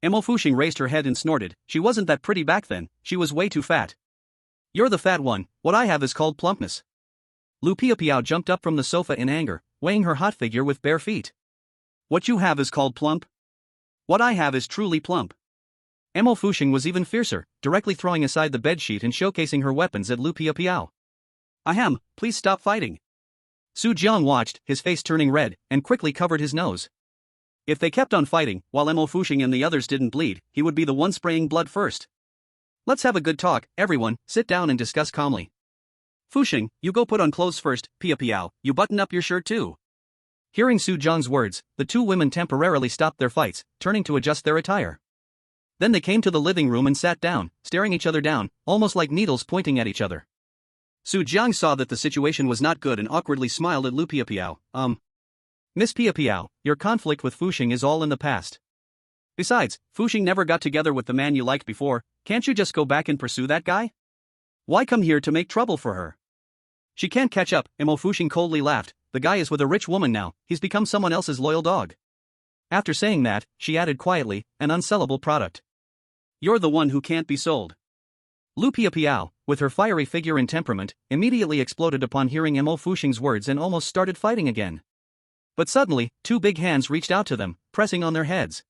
Speaker 1: Mo Fuxing raised her head and snorted. She wasn't that pretty back then, she was way too fat. You're the fat one, what I have is called plumpness. Lu Piao jumped up from the sofa in anger, weighing her hot figure with bare feet. What you have is called plump? What I have is truly plump. Mo Fuxing was even fiercer, directly throwing aside the bedsheet and showcasing her weapons at Lu Piao. Ahem, please stop fighting. Su Jiang watched, his face turning red, and quickly covered his nose. If they kept on fighting, while Mo Fuxing and the others didn't bleed, he would be the one spraying blood first. Let's have a good talk, everyone, sit down and discuss calmly. Fuxing, you go put on clothes first. Piao, you button up your shirt too. Hearing Su Jiang's words, the two women temporarily stopped their fights, turning to adjust their attire. Then they came to the living room and sat down, staring each other down, almost like needles pointing at each other. Su Jiang saw that the situation was not good and awkwardly smiled at Lu Piao. Miss Piao, your conflict with Fuxing is all in the past. Besides, Fuxing never got together with the man you liked before. Can't you just go back and pursue that guy? Why come here to make trouble for her? She can't catch up. Mo Fuxing coldly laughed. The guy is with a rich woman now, he's become someone else's loyal dog. After saying that, she added quietly, an unsellable product. You're the one who can't be sold. Lu Piao, with her fiery figure and temperament, immediately exploded upon hearing Mo Fuxing's words and almost started fighting again. But suddenly, two big hands reached out to them, pressing on their heads.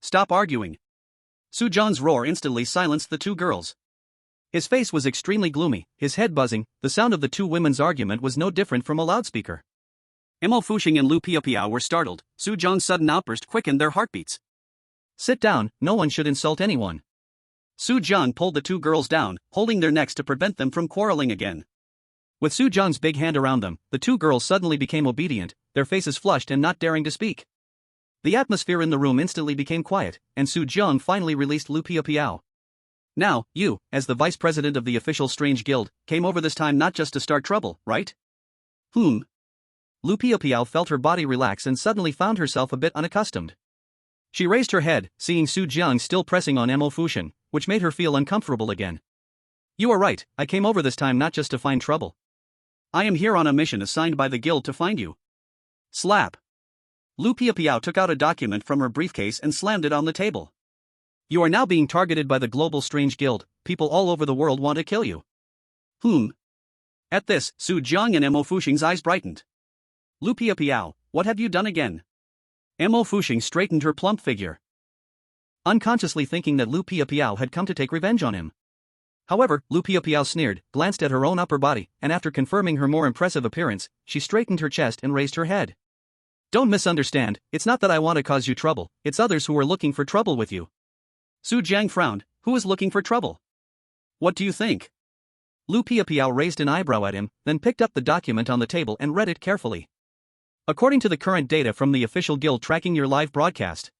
Speaker 1: Stop arguing. Su Jiang's roar instantly silenced the two girls. His face was extremely gloomy, his head buzzing. The sound of the two women's argument was no different from a loudspeaker. Mo Fuxing and Lu Piao were startled. Su Jiang's sudden outburst quickened their heartbeats. Sit down, no one should insult anyone. Su Jiang pulled the two girls down, holding their necks to prevent them from quarreling again. With Su Jiang's big hand around them, the two girls suddenly became obedient, their faces flushed and not daring to speak. The atmosphere in the room instantly became quiet, and Su Jiang finally released Lu Piao. Now, you, as the vice president of the official Strange Guild, came over this time not just to start trouble, right? Lu Piapiao felt her body relax and suddenly found herself a bit unaccustomed. She raised her head, seeing Su Jiang still pressing on Mo Fusheng, which made her feel uncomfortable again. You are right, I came over this time not just to find trouble. I am here on a mission assigned by the guild to find you. Slap. Lu Piapiao took out a document from her briefcase and slammed it on the table. You are now being targeted by the Global Strange Guild. People all over the world want to kill you. At this, Su Jiang and Mo Fusheng's eyes brightened. Lu Piapiao, what have you done again? Mo Fusheng straightened her plump figure, unconsciously thinking that Lu Piapiao had come to take revenge on him. However, Lu Piapiao sneered, glanced at her own upper body, and after confirming her more impressive appearance, she straightened her chest and raised her head. Don't misunderstand, it's not that I want to cause you trouble, it's others who are looking for trouble with you. Su Jiang frowned. Who is looking for trouble? What do you think? Lu Piapiao raised an eyebrow at him, then picked up the document on the table and read it carefully. According to the current data from the official guild tracking your live broadcast,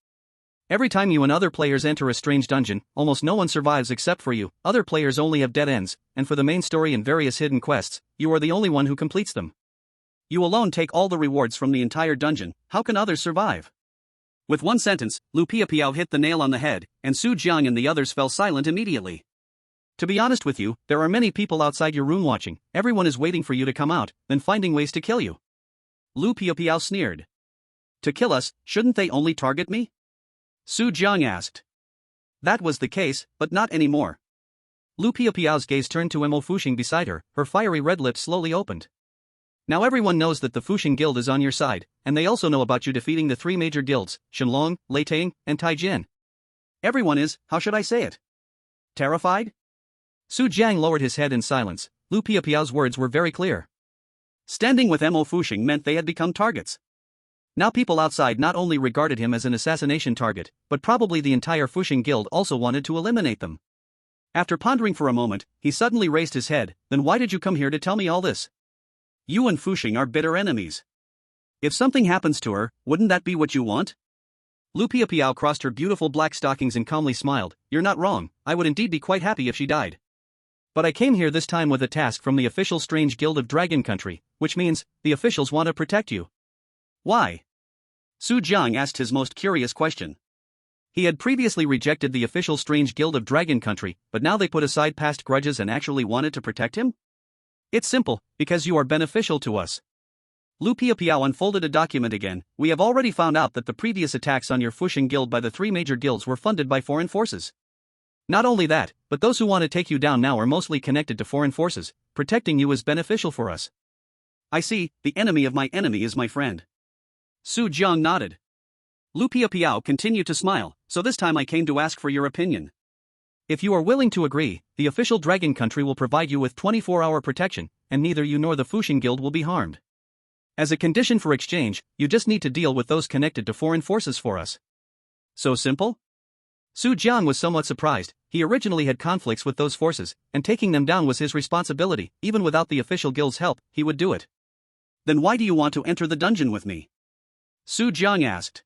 Speaker 1: every time you and other players enter a strange dungeon, almost no one survives except for you. Other players only have dead ends, and for the main story and various hidden quests, you are the only one who completes them. You alone take all the rewards from the entire dungeon. How can others survive? With one sentence, Lu Piapiao hit the nail on the head, and Su Jiang and the others fell silent immediately. To be honest with you, there are many people outside your room watching. Everyone is waiting for you to come out, then finding ways to kill you. Lu Piapiao sneered. To kill us, shouldn't they only target me? Su Jiang asked. That was the case, but not anymore. Lu Piapiao's gaze turned to Mo Fusheng beside her, her fiery red lips slowly opened. Now everyone knows that the Fusheng Guild is on your side, and they also know about you defeating the three major guilds, Shenlong, Leitang, and Taijin. Everyone is, how should I say it? Terrified? Su Jiang lowered his head in silence. Lu Piapiao's words were very clear. Standing with Mo Fusheng meant they had become targets. Now people outside not only regarded him as an assassination target, but probably the entire Fusheng Guild also wanted to eliminate them. After pondering for a moment, he suddenly raised his head. Then why did you come here to tell me all this? You and Fusheng are bitter enemies. If something happens to her, wouldn't that be what you want? Lu Piapiao crossed her beautiful black stockings and calmly smiled. You're not wrong, I would indeed be quite happy if she died. But I came here this time with a task from the official Strange Guild of Dragon Country, which means, the officials want to protect you. Why? Su Jiang asked his most curious question. He had previously rejected the official Strange Guild of Dragon Country, but now they put aside past grudges and actually wanted to protect him? It's simple, because you are beneficial to us. Lu Piapiao unfolded a document again. We have already found out that the previous attacks on your Fusheng Guild by the three major guilds were funded by foreign forces. Not only that, but those who want to take you down now are mostly connected to foreign forces. Protecting you is beneficial for us. I see, the enemy of my enemy is my friend. Su Jiang nodded. Lu Piapiao continued to smile. So this time I came to ask for your opinion. If you are willing to agree, the official Dragon Country will provide you with 24-hour protection, and neither you nor the Fusheng Guild will be harmed. As a condition for exchange, you just need to deal with those connected to foreign forces for us. So simple? Su Jiang was somewhat surprised. He originally had conflicts with those forces, and taking them down was his responsibility. Even without the official guild's help, he would do it. Then why do you want to enter the dungeon with me? Su Jiang asked.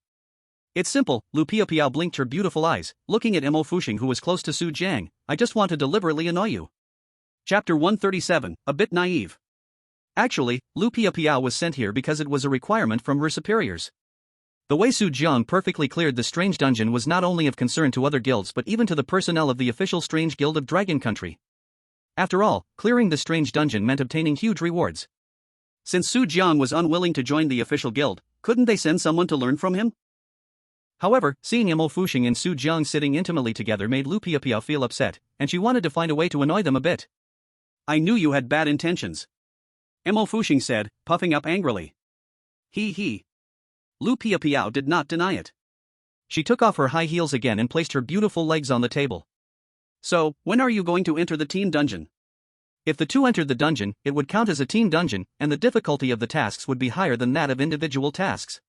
Speaker 1: It's simple. Lu Piapiao blinked her beautiful eyes, looking at Mo Fusheng who was close to Su Jiang. I just want to deliberately annoy you. Chapter 137, a bit naive. Actually, Lu Piapiao was sent here because it was a requirement from her superiors. The way Su Jiang perfectly cleared the strange dungeon was not only of concern to other guilds but even to the personnel of the official Strange Guild of Dragon Country. After all, clearing the strange dungeon meant obtaining huge rewards. Since Su Jiang was unwilling to join the official guild, couldn't they send someone to learn from him? However, seeing Mo Fusheng and Su Jiang sitting intimately together made Lu Piapiao feel upset, and she wanted to find a way to annoy them a bit. I knew you had bad intentions. Mo Fusheng said, puffing up angrily. He. Lu Piapiao did not deny it. She took off her high heels again and placed her beautiful legs on the table. So, when are you going to enter the team dungeon? If the two entered the dungeon, it would count as a team dungeon, and the difficulty of the tasks would be higher than that of individual tasks.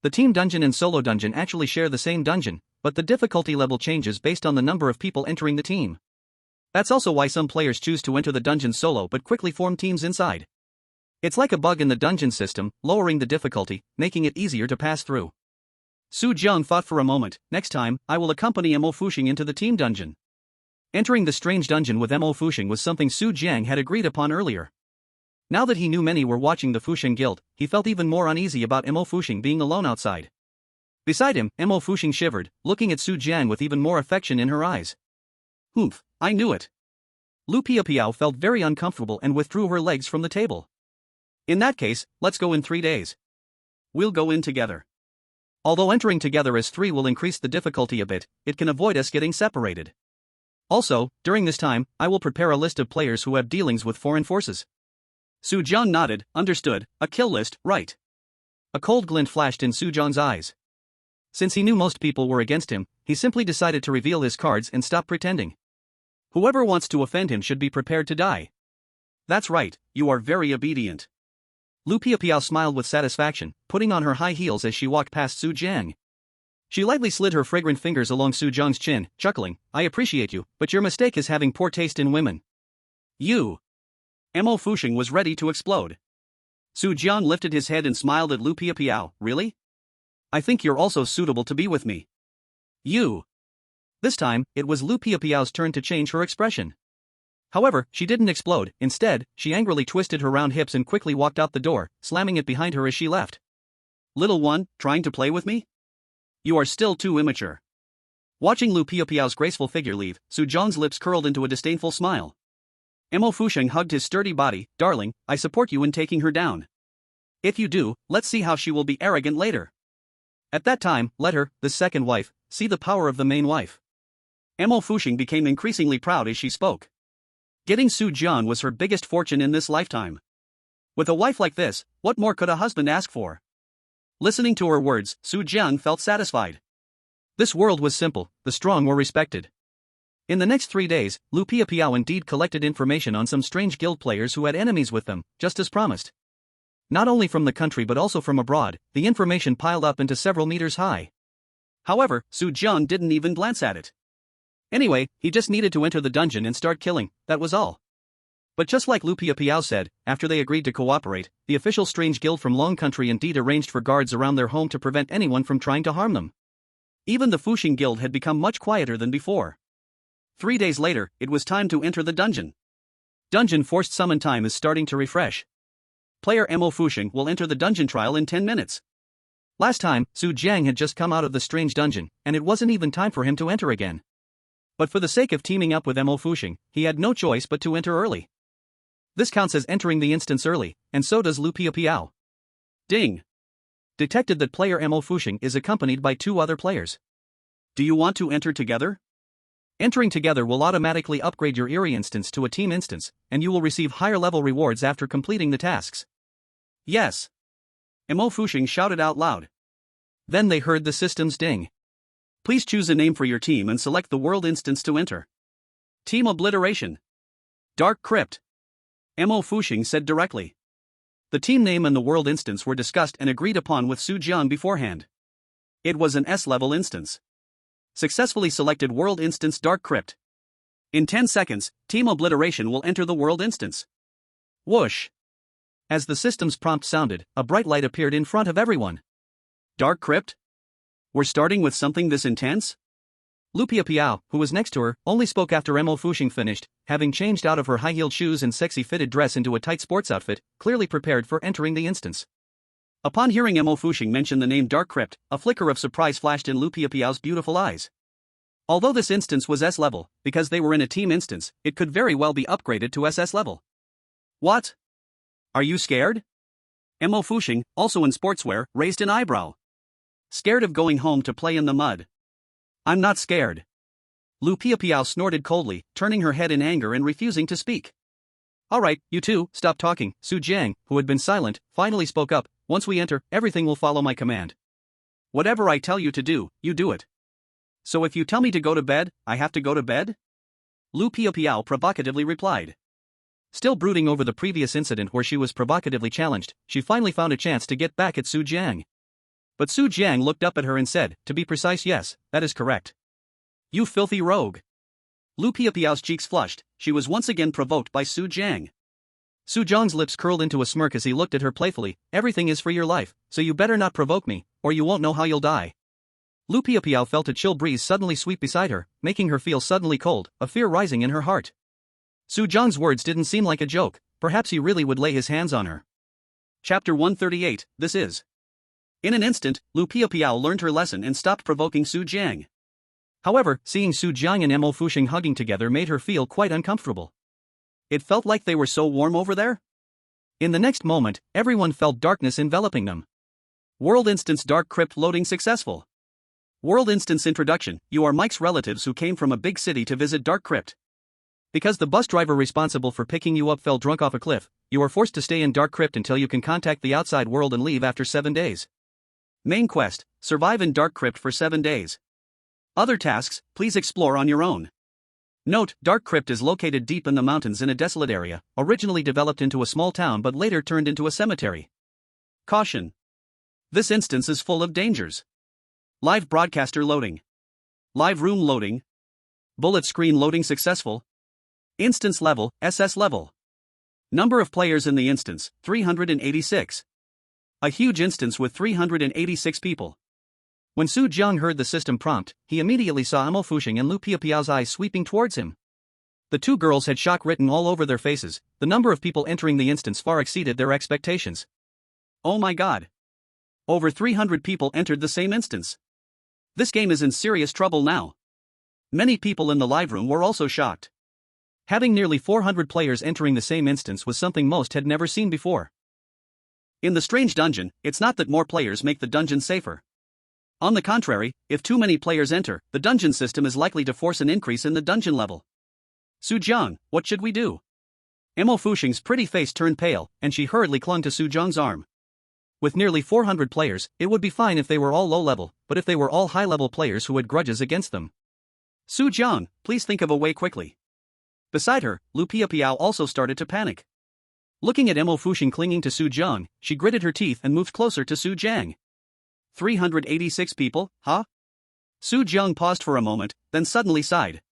Speaker 1: The team dungeon and solo dungeon actually share the same dungeon, but the difficulty level changes based on the number of people entering the team. That's also why some players choose to enter the dungeon solo but quickly form teams inside. It's like a bug in the dungeon system, lowering the difficulty, making it easier to pass through. Su Jiang thought for a moment. Next time, I will accompany Mo Fusheng into the team dungeon. Entering the strange dungeon with Mo Fusheng was something Su Jiang had agreed upon earlier. Now that he knew many were watching the Fusheng Guild, he felt even more uneasy about Mo Fusheng being alone outside. Beside him, Mo Fusheng shivered, looking at Su Jiang with even more affection in her eyes. Oomph, I knew it. Lu Piapiao felt very uncomfortable and withdrew her legs from the table. In that case, let's go in 3 days. We'll go in together. Although entering together as 3 will increase the difficulty a bit, it can avoid us getting separated. Also, during this time, I will prepare a list of players who have dealings with foreign forces. Su Jiang nodded, understood, a kill list, right. A cold glint flashed in Su Jiang's eyes. Since he knew most people were against him, he simply decided to reveal his cards and stop pretending. Whoever wants to offend him should be prepared to die. That's right, you are very obedient. Lu Piapiao smiled with satisfaction, putting on her high heels as she walked past Su Jiang. She lightly slid her fragrant fingers along Su Jiang's chin, chuckling, I appreciate you, but your mistake is having poor taste in women. You. Mo Fusheng was ready to explode. Su Jiang lifted his head and smiled at Lu Piapiao, really? I think you're also suitable to be with me. You. This time, it was Lu Piapiao's turn to change her expression. However, she didn't explode. Instead, she angrily twisted her round hips and quickly walked out the door, slamming it behind her as she left. Little one, trying to play with me? You are still too immature. Watching Lu Piapiao's graceful figure leave, Su Jiang's lips curled into a disdainful smile. Mo Fusheng hugged his sturdy body. Darling, I support you in taking her down. If you do, let's see how she will be arrogant later. At that time, let her, the second wife, see the power of the main wife. Mo Fusheng became increasingly proud as she spoke. Getting Su Jiang was her biggest fortune in this lifetime. With a wife like this, what more could a husband ask for? Listening to her words, Su Jiang felt satisfied. This world was simple, the strong were respected. In the next 3 days, Lu Piapiao indeed collected information on some strange guild players who had enemies with them, just as promised. Not only from the country but also from abroad, the information piled up into several meters high. However, Su Jiang didn't even glance at it. Anyway, he just needed to enter the dungeon and start killing, that was all. But just like Lu Piapiao said, after they agreed to cooperate, the official strange guild from Long Country indeed arranged for guards around their home to prevent anyone from trying to harm them. Even the Fusheng guild had become much quieter than before. 3 days later, it was time to enter the dungeon. Dungeon forced summon time is starting to refresh. Player Mo Fusheng will enter the dungeon trial in 10 minutes. Last time, Su Jiang had just come out of the strange dungeon, and it wasn't even time for him to enter again. But for the sake of teaming up with Mo Fusheng, he had no choice but to enter early. This counts as entering the instance early, and so does Lu Piapiao. Ding! Detected that player Mo Fusheng is accompanied by 2 other players. Do you want to enter together? Entering together will automatically upgrade your Eerie instance to a team instance, and you will receive higher level rewards after completing the tasks. Yes. Mo Fusheng shouted out loud. Then they heard the system's ding. Please choose a name for your team and select the world instance to enter. Team Obliteration. Dark Crypt. Mo Fusheng said directly. The team name and the world instance were discussed and agreed upon with Su Jiang beforehand. It was an S-level instance. Successfully selected world instance Dark Crypt. In 10 seconds, Team Obliteration will enter the world instance. Whoosh! As the system's prompt sounded, a bright light appeared in front of everyone. Dark Crypt? We're starting with something this intense? Lu Piapiao, who was next to her, only spoke after Mo Fusheng finished, having changed out of her high-heeled shoes and sexy fitted dress into a tight sports outfit, clearly prepared for entering the instance. Upon hearing Mo Fusheng mention the name Dark Crypt, a flicker of surprise flashed in Lu Piapiao's beautiful eyes. Although this instance was S-level, because they were in a team instance, it could very well be upgraded to SS level. What? Are you scared? Mo Fusheng, also in sportswear, raised an eyebrow. Scared of going home to play in the mud. I'm not scared. Lu Piapiao snorted coldly, turning her head in anger and refusing to speak. Alright, you two, stop talking. Su Jiang, who had been silent, finally spoke up. Once we enter, everything will follow my command. Whatever I tell you to do, you do it. So if you tell me to go to bed, I have to go to bed? Lu Piapiao provocatively replied. Still brooding over the previous incident where she was provocatively challenged, she finally found a chance to get back at Su Jiang. But Su Jiang looked up at her and said, to be precise, yes, that is correct. You filthy rogue. Lu Piapiao's cheeks flushed, she was once again provoked by Su Jiang. Su Jiang's lips curled into a smirk as he looked at her playfully. Everything is for your life, so you better not provoke me, or you won't know how you'll die. Lu Piapiao felt a chill breeze suddenly sweep beside her, making her feel suddenly cold, a fear rising in her heart. Su Jiang's words didn't seem like a joke, perhaps he really would lay his hands on her. Chapter 138, this is. In an instant, Lu Piapiao learned her lesson and stopped provoking Su Jiang. However, seeing Su Jiang and Mo Fuxing hugging together made her feel quite uncomfortable. It felt like they were so warm over there. In the next moment, everyone felt darkness enveloping them. World Instance Dark Crypt loading successful. World Instance Introduction, you are Mike's relatives who came from a big city to visit Dark Crypt. Because the bus driver responsible for picking you up fell drunk off a cliff, you are forced to stay in Dark Crypt until you can contact the outside world and leave after 7 days. Main quest, survive in Dark Crypt for 7 days. Other tasks, please explore on your own. Note, Dark Crypt is located deep in the mountains in a desolate area, originally developed into a small town but later turned into a cemetery. Caution. This instance is full of dangers. Live broadcaster loading. Live room loading. Bullet screen loading successful. Instance level, SS level. Number of players in the instance, 386. A huge instance with 386 people. When Su Jiang heard the system prompt, he immediately saw Mo Fuxing and Lu Piapiao's eyes sweeping towards him. The two girls had shock written all over their faces. The number of people entering the instance far exceeded their expectations. Oh my god. Over 300 people entered the same instance. This game is in serious trouble now. Many people in the live room were also shocked. Having nearly 400 players entering the same instance was something most had never seen before. In the strange dungeon, it's not that more players make the dungeon safer. On the contrary, if too many players enter, the dungeon system is likely to force an increase in the dungeon level. Su Jiang, what should we do? Mo Fuxing's pretty face turned pale, and she hurriedly clung to Su Jiang's arm. With nearly 400 players, it would be fine if they were all low-level, but if they were all high-level players who had grudges against them. Su Jiang, please think of a way quickly. Beside her, Lu Piapiao also started to panic. Looking at Mo Fuxing clinging to Su Jiang, she gritted her teeth and moved closer to Su Jiang. 386 people, huh? Su Jiang paused for a moment, then suddenly sighed.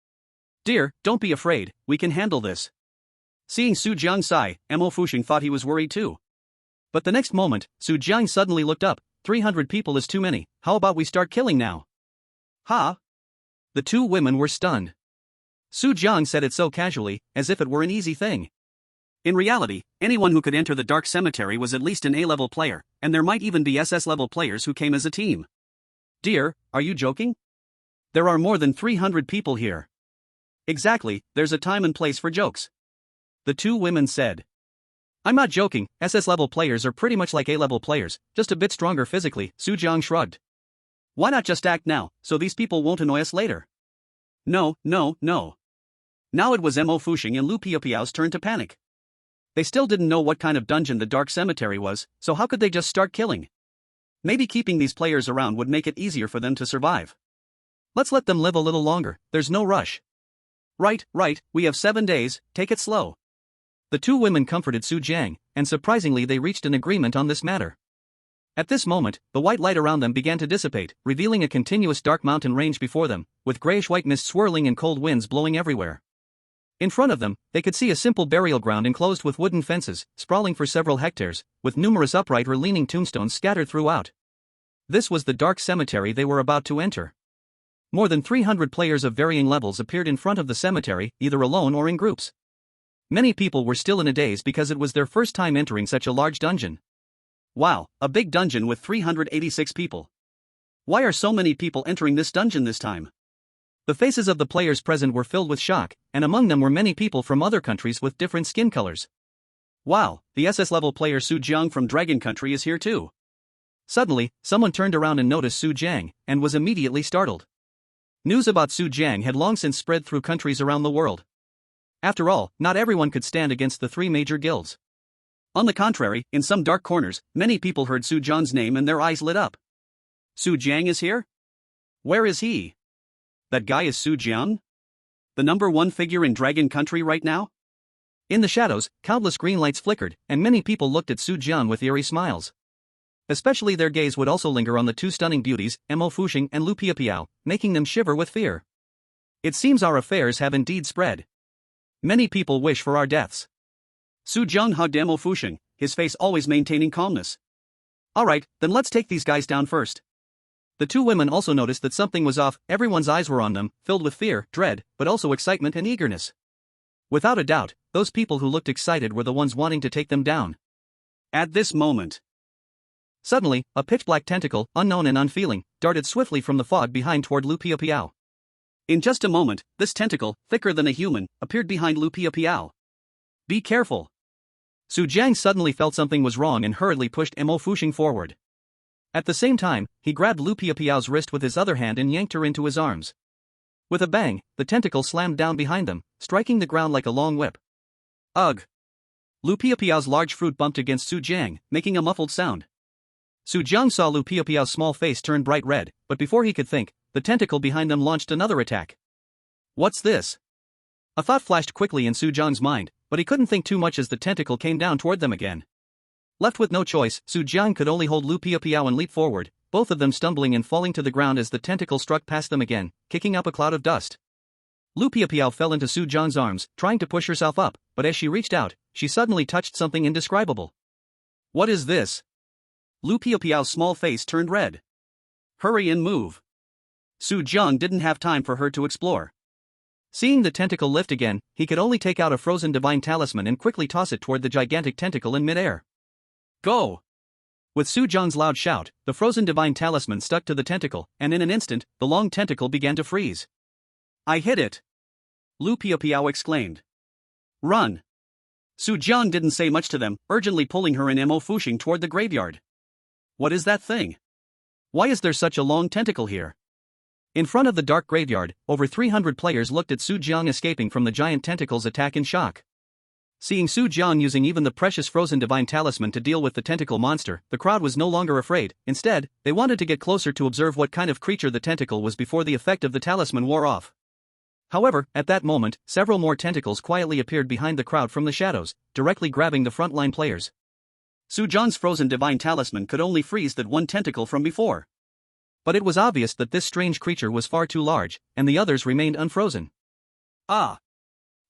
Speaker 1: Dear, don't be afraid, we can handle this. Seeing Su Jiang sigh, Mo Fuxing thought he was worried too. But the next moment, Su Jiang suddenly looked up. 300 people is too many, how about we start killing now? Huh? The two women were stunned. Su Jiang said it so casually, as if it were an easy thing. In reality, anyone who could enter the Dark Cemetery was at least an A-level player, and there might even be SS-level players who came as a team. Dear, are you joking? There are more than 300 people here. Exactly, there's a time and place for jokes. The two women said. I'm not joking, SS-level players are pretty much like A-level players, just a bit stronger physically, Su Jiang shrugged. Why not just act now, so these people won't annoy us later? No. Now it was Mo Fuxing and Lu Piapiao's turn to panic. They still didn't know what kind of dungeon the Dark Cemetery was, so how could they just start killing? Maybe keeping these players around would make it easier for them to survive. Let's let them live a little longer, there's no rush. Right, we have 7 days, take it slow. The two women comforted Su Jiang, and surprisingly they reached an agreement on this matter. At this moment, the white light around them began to dissipate, revealing a continuous dark mountain range before them, with grayish-white mist swirling and cold winds blowing everywhere. In front of them, they could see a simple burial ground enclosed with wooden fences, sprawling for several hectares, with numerous upright or leaning tombstones scattered throughout. This was the dark cemetery they were about to enter. More than 300 players of varying levels appeared in front of the cemetery, either alone or in groups. Many people were still in a daze because it was their first time entering such a large dungeon. Wow, a big dungeon with 386 people. Why are so many people entering this dungeon this time? The faces of the players present were filled with shock, and among them were many people from other countries with different skin colors. Wow, the SS-level player Su Jiang from Dragon Country is here too. Suddenly, someone turned around and noticed Su Jiang, and was immediately startled. News about Su Jiang had long since spread through countries around the world. After all, not everyone could stand against the three major guilds. On the contrary, in some dark corners, many people heard Su Jiang's name and their eyes lit up. Su Jiang is here? Where is he? That guy is Su Jiang? The #1 figure in Dragon Country right now? In the shadows, countless green lights flickered, and many people looked at Su Jiang with eerie smiles. Especially their gaze would also linger on the two stunning beauties, Mo Fuxing and Lu Piapiao, making them shiver with fear. It seems our affairs have indeed spread. Many people wish for our deaths. Su Jiang hugged Mo Fuxing, his face always maintaining calmness. Alright, then let's take these guys down first. The two women also noticed that something was off. Everyone's eyes were on them, filled with fear, dread, but also excitement and eagerness. Without a doubt, those people who looked excited were the ones wanting to take them down. At this moment, suddenly, a pitch-black tentacle, unknown and unfeeling, darted swiftly from the fog behind toward Lu Piao. In just a moment, this tentacle, thicker than a human, appeared behind Lu Piao. Be careful. Su Jiang suddenly felt something was wrong and hurriedly pushed Mo Fuxing forward. At the same time, he grabbed Lu Piao's wrist with his other hand and yanked her into his arms. With a bang, the tentacle slammed down behind them, striking the ground like a long whip. Ugh! Lu Piao's large fruit bumped against Su Jiang, making a muffled sound. Su Jiang saw Lu Piao's small face turn bright red, but before he could think, the tentacle behind them launched another attack. What's this? A thought flashed quickly in Su Jiang's mind, but he couldn't think too much as the tentacle came down toward them again. Left with no choice, Su Jiang could only hold Lu Piao and leap forward, both of them stumbling and falling to the ground as the tentacle struck past them again, kicking up a cloud of dust. Lu Piao fell into Su Jiang's arms, trying to push herself up, but as she reached out, she suddenly touched something indescribable. What is this? Lu Piao's small face turned red. Hurry and move. Su Jiang didn't have time for her to explore. Seeing the tentacle lift again, he could only take out a frozen divine talisman and quickly toss it toward the gigantic tentacle in midair. Go! With Su Jiang's loud shout, the frozen divine talisman stuck to the tentacle, and in an instant, the long tentacle began to freeze. I hit it! Lu Piao exclaimed. Run! Su Jiang didn't say much to them, urgently pulling her and Mo Fuxing toward the graveyard. What is that thing? Why is there such a long tentacle here? In front of the dark graveyard, over 300 players looked at Su Jiang escaping from the giant tentacle's attack in shock. Seeing Su Jiang using even the precious frozen divine talisman to deal with the tentacle monster, the crowd was no longer afraid. Instead, they wanted to get closer to observe what kind of creature the tentacle was before the effect of the talisman wore off. However, at that moment, several more tentacles quietly appeared behind the crowd from the shadows, directly grabbing the frontline players. Su Jiang's frozen divine talisman could only freeze that one tentacle from before. But it was obvious that this strange creature was far too large, and the others remained unfrozen. Ah!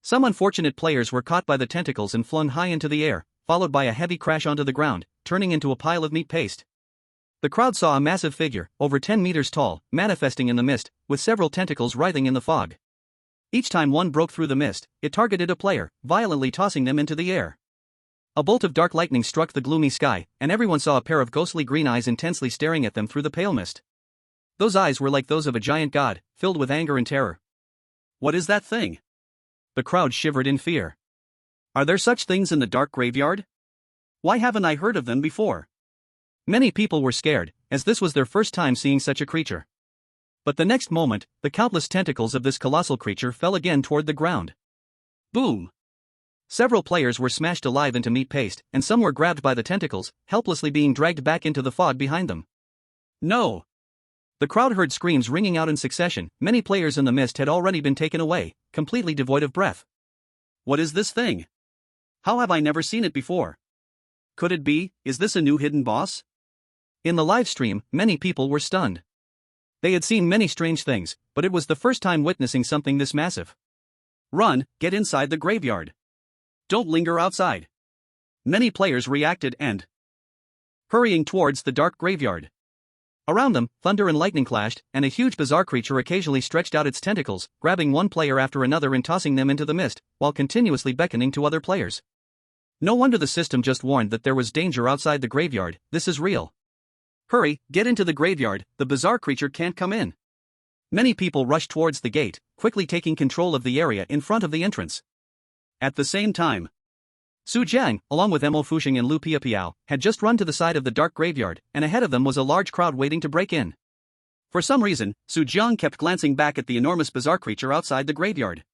Speaker 1: Some unfortunate players were caught by the tentacles and flung high into the air, followed by a heavy crash onto the ground, turning into a pile of meat paste. The crowd saw a massive figure, over 10 meters tall, manifesting in the mist, with several tentacles writhing in the fog. Each time one broke through the mist, it targeted a player, violently tossing them into the air. A bolt of dark lightning struck the gloomy sky, and everyone saw a pair of ghostly green eyes intensely staring at them through the pale mist. Those eyes were like those of a giant god, filled with anger and terror. What is that thing? The crowd shivered in fear. Are there such things in the dark graveyard? Why haven't I heard of them before? Many people were scared, as this was their first time seeing such a creature. But the next moment, the countless tentacles of this colossal creature fell again toward the ground. Boom! Several players were smashed alive into meat paste, and some were grabbed by the tentacles, helplessly being dragged back into the fog behind them. No! The crowd heard screams ringing out in succession. Many players in the mist had already been taken away, completely devoid of breath. What is this thing? How have I never seen it before? Could it be, is this a new hidden boss? In the live stream, many people were stunned. They had seen many strange things, but it was the first time witnessing something this massive. Run, get inside the graveyard. Don't linger outside. Many players reacted and hurrying towards the dark graveyard. Around them, thunder and lightning clashed, and a huge bizarre creature occasionally stretched out its tentacles, grabbing one player after another and tossing them into the mist, while continuously beckoning to other players. No wonder the system just warned that there was danger outside the graveyard. This is real. Hurry, get into the graveyard, the bizarre creature can't come in. Many people rushed towards the gate, quickly taking control of the area in front of the entrance. At the same time, Su Jiang, along with Mo Fuxing and Lu Piao, had just run to the side of the dark graveyard, and ahead of them was a large crowd waiting to break in. For some reason, Su Jiang kept glancing back at the enormous bizarre creature outside the graveyard.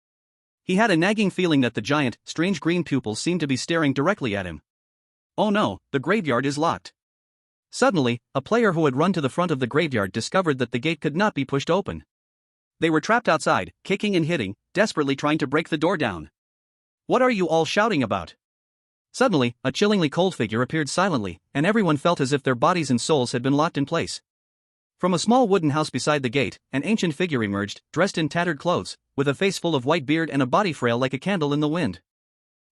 Speaker 1: He had a nagging feeling that the giant, strange green pupils seemed to be staring directly at him. Oh no, the graveyard is locked. Suddenly, a player who had run to the front of the graveyard discovered that the gate could not be pushed open. They were trapped outside, kicking and hitting, desperately trying to break the door down. What are you all shouting about? Suddenly, a chillingly cold figure appeared silently, and everyone felt as if their bodies and souls had been locked in place. From a small wooden house beside the gate, an ancient figure emerged, dressed in tattered clothes, with a face full of white beard and a body frail like a candle in the wind.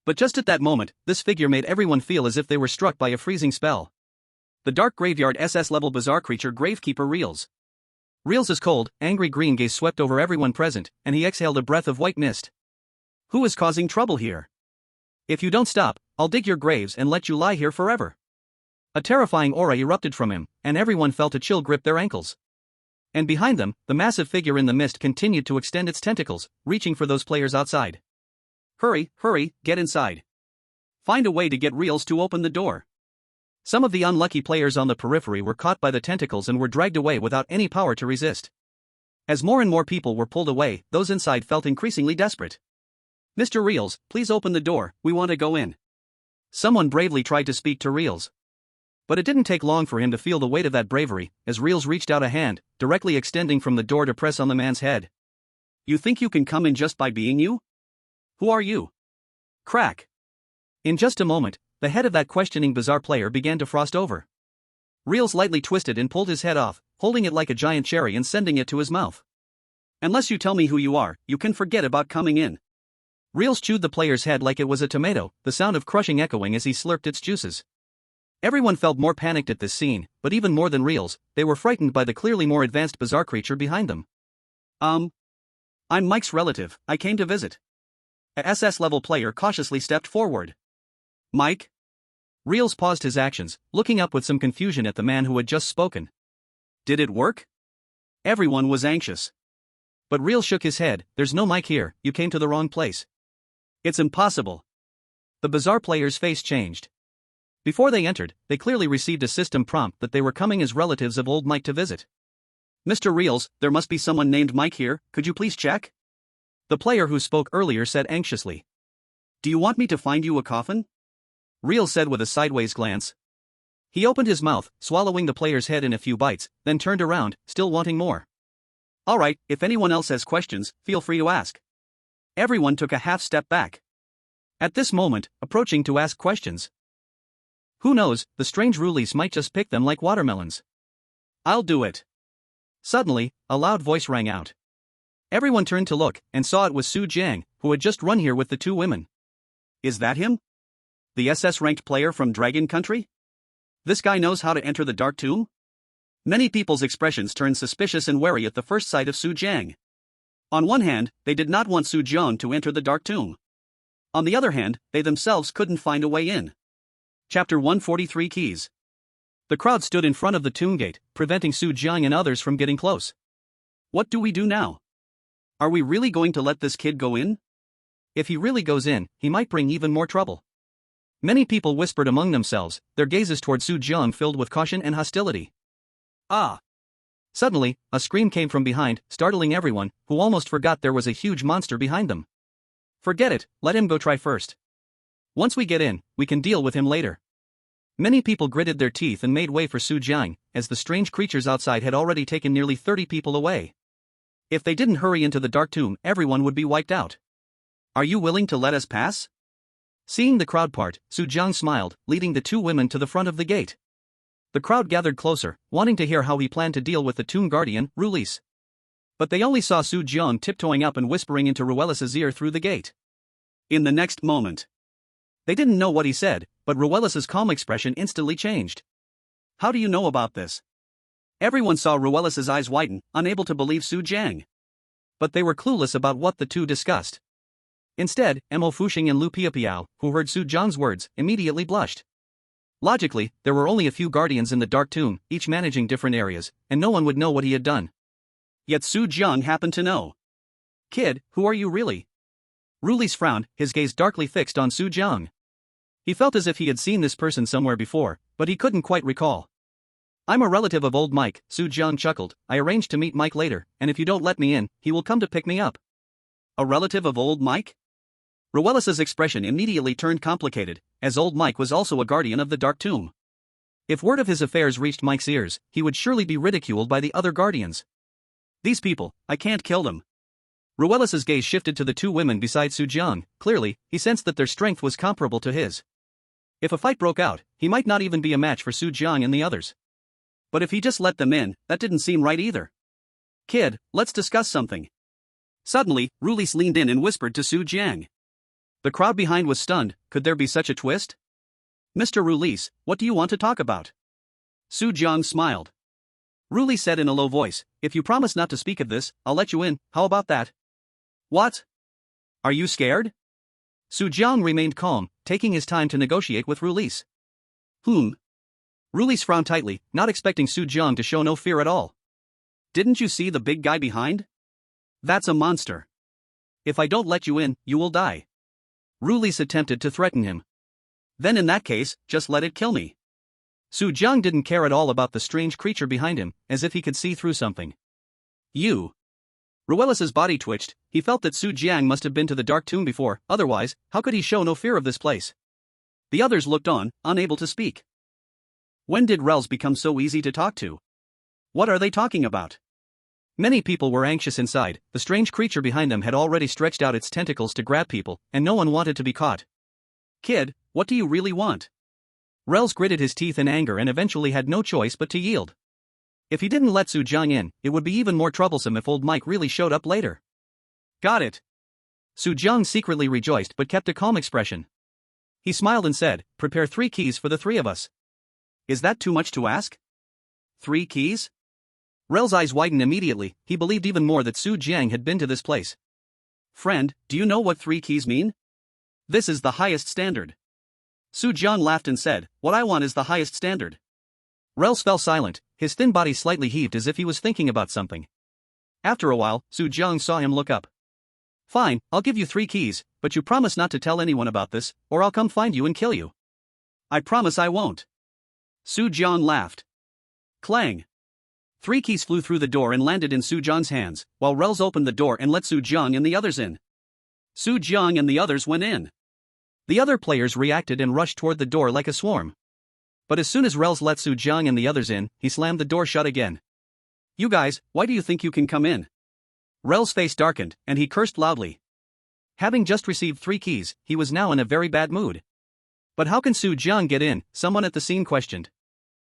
Speaker 1: But just at that moment, this figure made everyone feel as if they were struck by a freezing spell. The dark graveyard SS-level bizarre creature Gravekeeper Reels. Reels' cold, angry green gaze swept over everyone present, and he exhaled a breath of white mist. Who is causing trouble here? If you don't stop, I'll dig your graves and let you lie here forever. A terrifying aura erupted from him, and everyone felt a chill grip their ankles. And behind them, the massive figure in the mist continued to extend its tentacles, reaching for those players outside. Hurry, hurry, get inside. Find a way to get Reels to open the door. Some of the unlucky players on the periphery were caught by the tentacles and were dragged away without any power to resist. As more and more people were pulled away, those inside felt increasingly desperate. Mr. Reels, please open the door, we want to go in. Someone bravely tried to speak to Reels. But it didn't take long for him to feel the weight of that bravery, as Reels reached out a hand, directly extending from the door to press on the man's head. You think you can come in just by being you? Who are you? Crack. In just a moment, the head of that questioning bizarre player began to frost over. Reels lightly twisted and pulled his head off, holding it like a giant cherry and sending it to his mouth. Unless you tell me who you are, you can forget about coming in. Reels chewed the player's head like it was a tomato, the sound of crushing echoing as he slurped its juices. Everyone felt more panicked at this scene, but even more than Reels, they were frightened by the clearly more advanced bizarre creature behind them. I'm Mike's relative, I came to visit. A SS-level player cautiously stepped forward. Mike? Reels paused his actions, looking up with some confusion at the man who had just spoken. Did it work? Everyone was anxious. But Reels shook his head, there's no Mike here, you came to the wrong place. It's impossible. The bizarre player's face changed. Before they entered, they clearly received a system prompt that they were coming as relatives of old Mike to visit. Mr. Reels, there must be someone named Mike here, could you please check? The player who spoke earlier said anxiously. Do you want me to find you a coffin? Reels said with a sideways glance. He opened his mouth, swallowing the player's head in a few bites, then turned around, still wanting more. Alright, if anyone else has questions, feel free to ask. Everyone took a half step back. At this moment, approaching to ask questions. Who knows, the strange Rulis might just pick them like watermelons. I'll do it. Suddenly, a loud voice rang out. Everyone turned to look, and saw it was Su Jiang, who had just run here with the two women. Is that him? The SS-ranked player from Dragon Country? This guy knows how to enter the Dark Tomb? Many people's expressions turned suspicious and wary at the first sight of Su Jiang. On one hand, they did not want Su Jiang to enter the Dark Tomb. On the other hand, they themselves couldn't find a way in. Chapter 143 Keys. The crowd stood in front of the tomb gate, preventing Su Jiang and others from getting close. What do we do now? Are we really going to let this kid go in? If he really goes in, he might bring even more trouble. Many people whispered among themselves, their gazes toward Su Jiang filled with caution and hostility. Ah! Suddenly, a scream came from behind, startling everyone, who almost forgot there was a huge monster behind them. Forget it, let him go try first. Once we get in, we can deal with him later. Many people gritted their teeth and made way for Su Jiang, as the strange creatures outside had already taken nearly 30 people away. If they didn't hurry into the Dark Tomb, everyone would be wiped out. Are you willing to let us pass? Seeing the crowd part, Su Jiang smiled, leading the two women to the front of the gate. The crowd gathered closer, wanting to hear how he planned to deal with the tomb guardian, Rulis. But they only saw Su Jiang tiptoeing up and whispering into Ruelis's ear through the gate. In the next moment. They didn't know what he said, but Ruelis's calm expression instantly changed. How do you know about this? Everyone saw Ruelis's eyes widen, unable to believe Su Jiang. But they were clueless about what the two discussed. Instead, Mo Fuxing and Lu Piapiao, who heard Su Jiang's words, immediately blushed. Logically, there were only a few guardians in the Dark Tomb, each managing different areas, and no one would know what he had done. Yet Su Jiang happened to know. Kid, who are you really? Rulis frowned, his gaze darkly fixed on Su Jiang. He felt as if he had seen this person somewhere before, but he couldn't quite recall. I'm a relative of old Mike, Su Jiang chuckled. I arranged to meet Mike later, and if you don't let me in, he will come to pick me up. A relative of old Mike? Ruelis's expression immediately turned complicated, as old Mike was also a guardian of the Dark Tomb. If word of his affairs reached Mike's ears, he would surely be ridiculed by the other guardians. These people, I can't kill them. Ruelis's gaze shifted to the two women beside Su Jiang. Clearly, he sensed that their strength was comparable to his. If a fight broke out, he might not even be a match for Su Jiang and the others. But if he just let them in, that didn't seem right either. Kid, let's discuss something. Suddenly, Rulis leaned in and whispered to Su Jiang. The crowd behind was stunned. Could there be such a twist? Mr. Rulis, what do you want to talk about? Su Jiang smiled. Rulis said in a low voice, if you promise not to speak of this, I'll let you in, how about that? What? Are you scared? Su Jiang remained calm, taking his time to negotiate with Rulis. Rulis frowned tightly, not expecting Su Jiang to show no fear at all. Didn't you see the big guy behind? That's a monster. If I don't let you in, you will die. Rulis attempted to threaten him. Then in that case, just let it kill me. Su Jiang didn't care at all about the strange creature behind him, as if he could see through something. You. Ruelis's body twitched. He felt that Su Jiang must have been to the dark tomb before, otherwise, how could he show no fear of this place? The others looked on, unable to speak. When did Rels become so easy to talk to? What are they talking about? Many people were anxious inside. The strange creature behind them had already stretched out its tentacles to grab people, and no one wanted to be caught. Kid, what do you really want? Rels gritted his teeth in anger and eventually had no choice but to yield. If he didn't let Su Jiang in, it would be even more troublesome if old Mike really showed up later. Got it. Su Jiang secretly rejoiced but kept a calm expression. He smiled and said, prepare 3 keys for the 3 of us. Is that too much to ask? 3 keys? Rel's eyes widened immediately. He believed even more that Su Jiang had been to this place. Friend, do you know what 3 keys mean? This is the highest standard. Su Jiang laughed and said, what I want is the highest standard. Rels fell silent, his thin body slightly heaved as if he was thinking about something. After a while, Su Jiang saw him look up. Fine, I'll give you 3 keys, but you promise not to tell anyone about this, or I'll come find you and kill you. I promise I won't. Su Jiang laughed. Clang. 3 keys flew through the door and landed in Su Jiang's hands, while Rels opened the door and let Su Jiang and the others in. Su Jiang and the others went in. The other players reacted and rushed toward the door like a swarm. But as soon as Rels let Su Jiang and the others in, he slammed the door shut again. You guys, why do you think you can come in? Rel's face darkened, and he cursed loudly. Having just received 3 keys, he was now in a very bad mood. But how can Su Jiang get in? Someone at the scene questioned.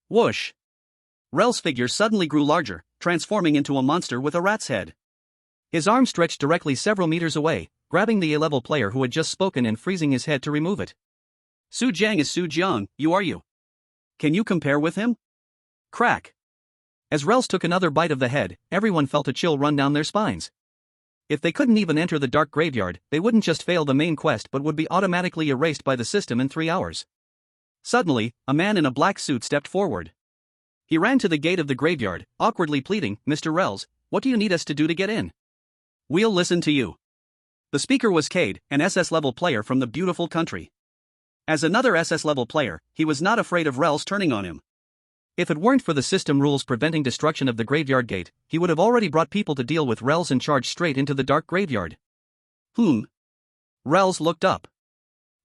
Speaker 1: Whoosh! Rel's figure suddenly grew larger, transforming into a monster with a rat's head. His arm stretched directly several meters away, grabbing the A-level player who had just spoken and freezing his head to remove it. Su Jiang is Su Jiang, you are you. Can you compare with him? Crack. As Rels took another bite of the head, everyone felt a chill run down their spines. If they couldn't even enter the dark graveyard, they wouldn't just fail the main quest but would be automatically erased by the system in 3 hours. Suddenly, a man in a black suit stepped forward. He ran to the gate of the graveyard, awkwardly pleading, Mr. Rels, what do you need us to do to get in? We'll listen to you. The speaker was Cade, an SS-level player from the beautiful country. As another SS-level player, he was not afraid of Rels turning on him. If it weren't for the system rules preventing destruction of the graveyard gate, he would have already brought people to deal with Rels and charged straight into the dark graveyard. Rels looked up.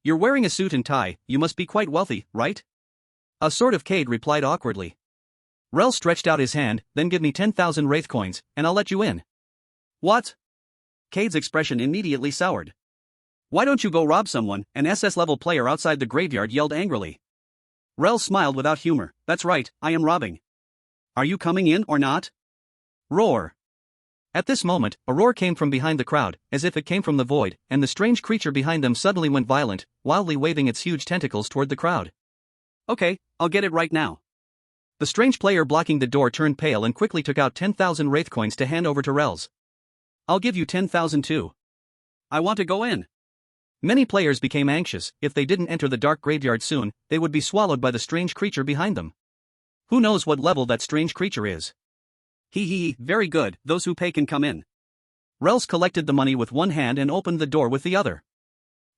Speaker 1: You're wearing a suit and tie, you must be quite wealthy, right? A sort of Cade replied awkwardly. Rels stretched out his hand, then give me 10,000 wraith coins, and I'll let you in. What? Cade's expression immediately soured. Why don't you go rob someone? An SS-level player outside the graveyard yelled angrily. Rel smiled without humor. That's right, I am robbing. Are you coming in or not? Roar. At this moment, a roar came from behind the crowd, as if it came from the void, and the strange creature behind them suddenly went violent, wildly waving its huge tentacles toward the crowd. Okay, I'll get it right now. The strange player blocking the door turned pale and quickly took out 10,000 wraith coins to hand over to Rels. I'll give you 10,000 too. I want to go in. Many players became anxious. If they didn't enter the dark graveyard soon, they would be swallowed by the strange creature behind them. Who knows what level that strange creature is? Very good, those who pay can come in. Rels collected the money with one hand and opened the door with the other.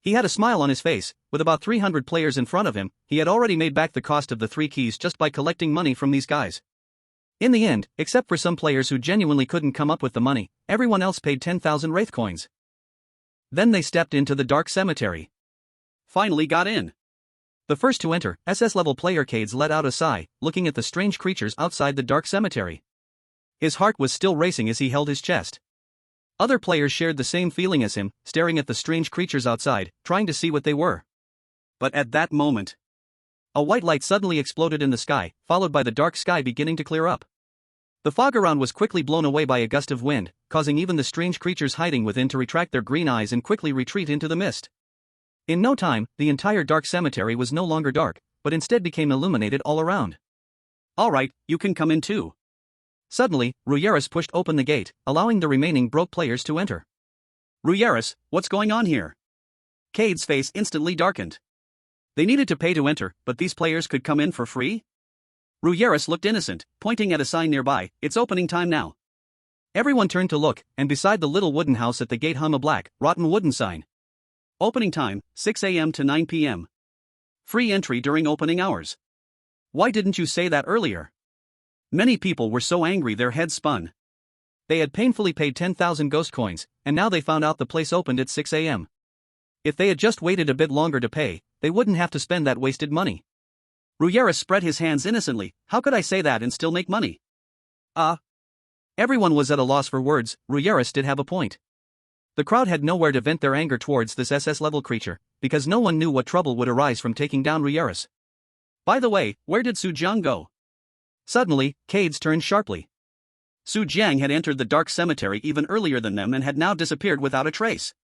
Speaker 1: He had a smile on his face. With about 300 players in front of him, he had already made back the cost of the 3 keys just by collecting money from these guys. In the end, except for some players who genuinely couldn't come up with the money, everyone else paid 10,000 wraith coins. Then they stepped into the dark cemetery. Finally got in. The first to enter, SS-level player Cades let out a sigh, looking at the strange creatures outside the dark cemetery. His heart was still racing as he held his chest. Other players shared the same feeling as him, staring at the strange creatures outside, trying to see what they were. But at that moment, a white light suddenly exploded in the sky, followed by the dark sky beginning to clear up. The fog around was quickly blown away by a gust of wind, causing even the strange creatures hiding within to retract their green eyes and quickly retreat into the mist. In no time, the entire dark cemetery was no longer dark, but instead became illuminated all around. All right, you can come in too. Suddenly, Ruyeris pushed open the gate, allowing the remaining broke players to enter. Ruyeris, what's going on here? Cade's face instantly darkened. They needed to pay to enter, but these players could come in for free? Ruyeris looked innocent, pointing at a sign nearby, "It's opening time now." Everyone turned to look, and beside the little wooden house at the gate hung a black, rotten wooden sign. Opening time, 6 a.m. to 9 p.m. Free entry during opening hours. Why didn't you say that earlier? Many people were so angry their heads spun. They had painfully paid 10,000 ghost coins, and now they found out the place opened at 6 a.m. If they had just waited a bit longer to pay, they wouldn't have to spend that wasted money. Ruyeris spread his hands innocently. How could I say that and still make money? Everyone was at a loss for words. Ruyeris did have a point. The crowd had nowhere to vent their anger towards this SS-level creature, because no one knew what trouble would arise from taking down Ruyeris. By the way, where did Su Jiang go? Suddenly, Cades turned sharply. Su Jiang had entered the dark cemetery even earlier than them and had now disappeared without a trace.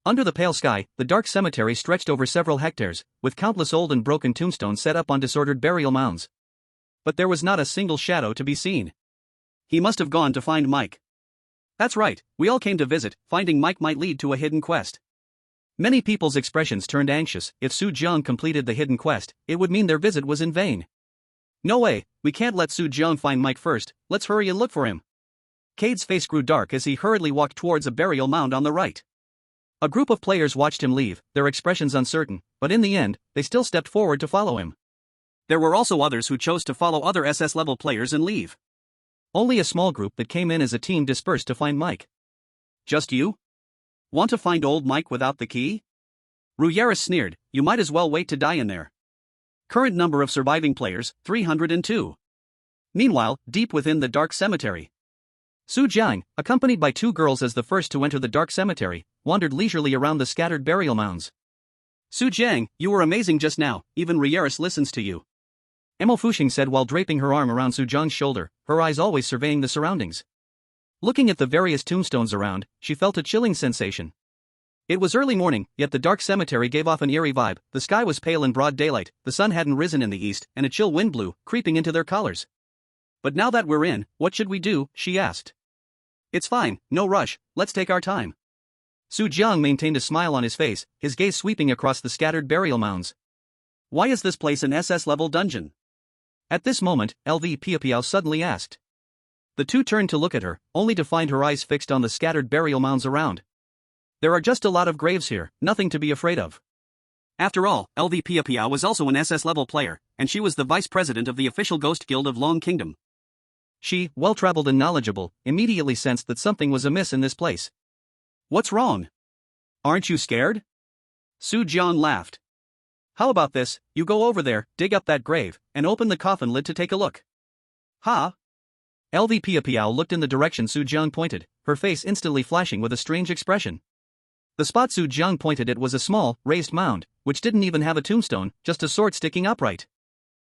Speaker 1: Under the pale sky, the dark cemetery stretched over several hectares, with countless old and broken tombstones set up on disordered burial mounds. But there was not a single shadow to be seen. He must have gone to find Mike. That's right, we all came to visit. Finding Mike might lead to a hidden quest. Many people's expressions turned anxious. If Su Jiang completed the hidden quest, it would mean their visit was in vain. No way, we can't let Su Jiang find Mike first. Let's hurry and look for him. Cade's face grew dark as he hurriedly walked towards a burial mound on the right. A group of players watched him leave, their expressions uncertain, but in the end, they still stepped forward to follow him. There were also others who chose to follow other SS-level players and leave. Only a small group that came in as a team dispersed to find Mike. Just you? Want to find old Mike without the key? Ruyeris sneered, you might as well wait to die in there. Current number of surviving players, 302. Meanwhile, deep within the dark cemetery, Su Jiang, accompanied by two girls as the first to enter the dark cemetery, wandered leisurely around the scattered burial mounds. Su Jiang, you were amazing just now, even Ruyeris listens to you. Emo Fuxing said while draping her arm around Su Jiang's shoulder, her eyes always surveying the surroundings. Looking at the various tombstones around, she felt a chilling sensation. It was early morning, yet the dark cemetery gave off an eerie vibe. The sky was pale in broad daylight, the sun hadn't risen in the east, and a chill wind blew, creeping into their collars. But now that we're in, what should we do? She asked. It's fine, no rush, let's take our time. Su Jiang maintained a smile on his face, his gaze sweeping across the scattered burial mounds. Why is this place an SS-level dungeon? At this moment, LV Piapiao suddenly asked. The two turned to look at her, only to find her eyes fixed on the scattered burial mounds around. There are just a lot of graves here, nothing to be afraid of. After all, LV Piapiao was also an SS-level player, and she was the vice president of the official Ghost Guild of Long Kingdom. She, well-traveled and knowledgeable, immediately sensed that something was amiss in this place. What's wrong? Aren't you scared? Su Jiang laughed. How about this, you go over there, dig up that grave, and open the coffin lid to take a look. Ha! LV Piapiao looked in the direction Su Jiang pointed, her face instantly flashing with a strange expression. The spot Su Jiang pointed at was a small, raised mound, which didn't even have a tombstone, just a sword sticking upright.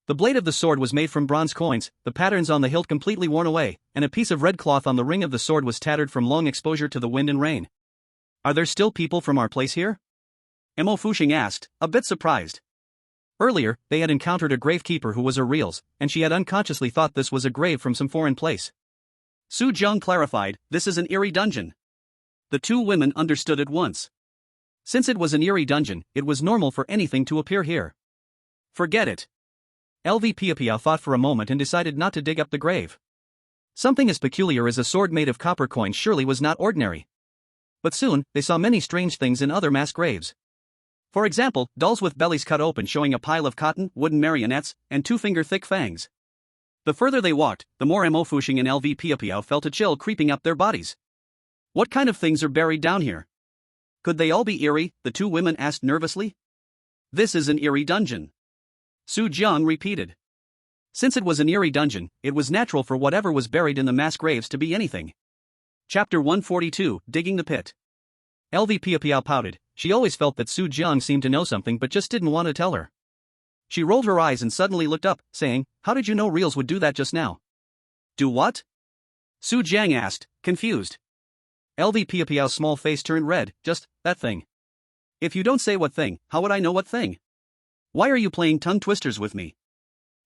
Speaker 1: The blade of the sword was made from bronze coins, the patterns on the hilt completely worn away, and a piece of red cloth on the ring of the sword was tattered from long exposure to the wind and rain. Are there still people from our place here? Emo Fuxing asked, a bit surprised. Earlier, they had encountered a gravekeeper who was a reals, and she had unconsciously thought this was a grave from some foreign place. Su Jiang clarified, this is an eerie dungeon. The two women understood at once. Since it was an eerie dungeon, it was normal for anything to appear here. Forget it. LV Piapiao thought for a moment and decided not to dig up the grave. Something as peculiar as a sword made of copper coins surely was not ordinary. But soon, they saw many strange things in other mass graves. For example, dolls with bellies cut open showing a pile of cotton, wooden marionettes, and two-finger-thick fangs. The further they walked, the more Emo Fuxing and LV Piapiao felt a chill creeping up their bodies. What kind of things are buried down here? Could they all be eerie? The two women asked nervously. This is an eerie dungeon. Su Jiang repeated. Since it was an eerie dungeon, it was natural for whatever was buried in the mass graves to be anything. Chapter 142, Digging the Pit. LV Piapiao pouted. She always felt that Su Jiang seemed to know something but just didn't want to tell her. She rolled her eyes and suddenly looked up, saying, how did you know reals would do that just now? Do what? Su Jiang asked, confused. LV Piapiao's small face turned red, just, that thing. If you don't say what thing, how would I know what thing? Why are you playing tongue twisters with me?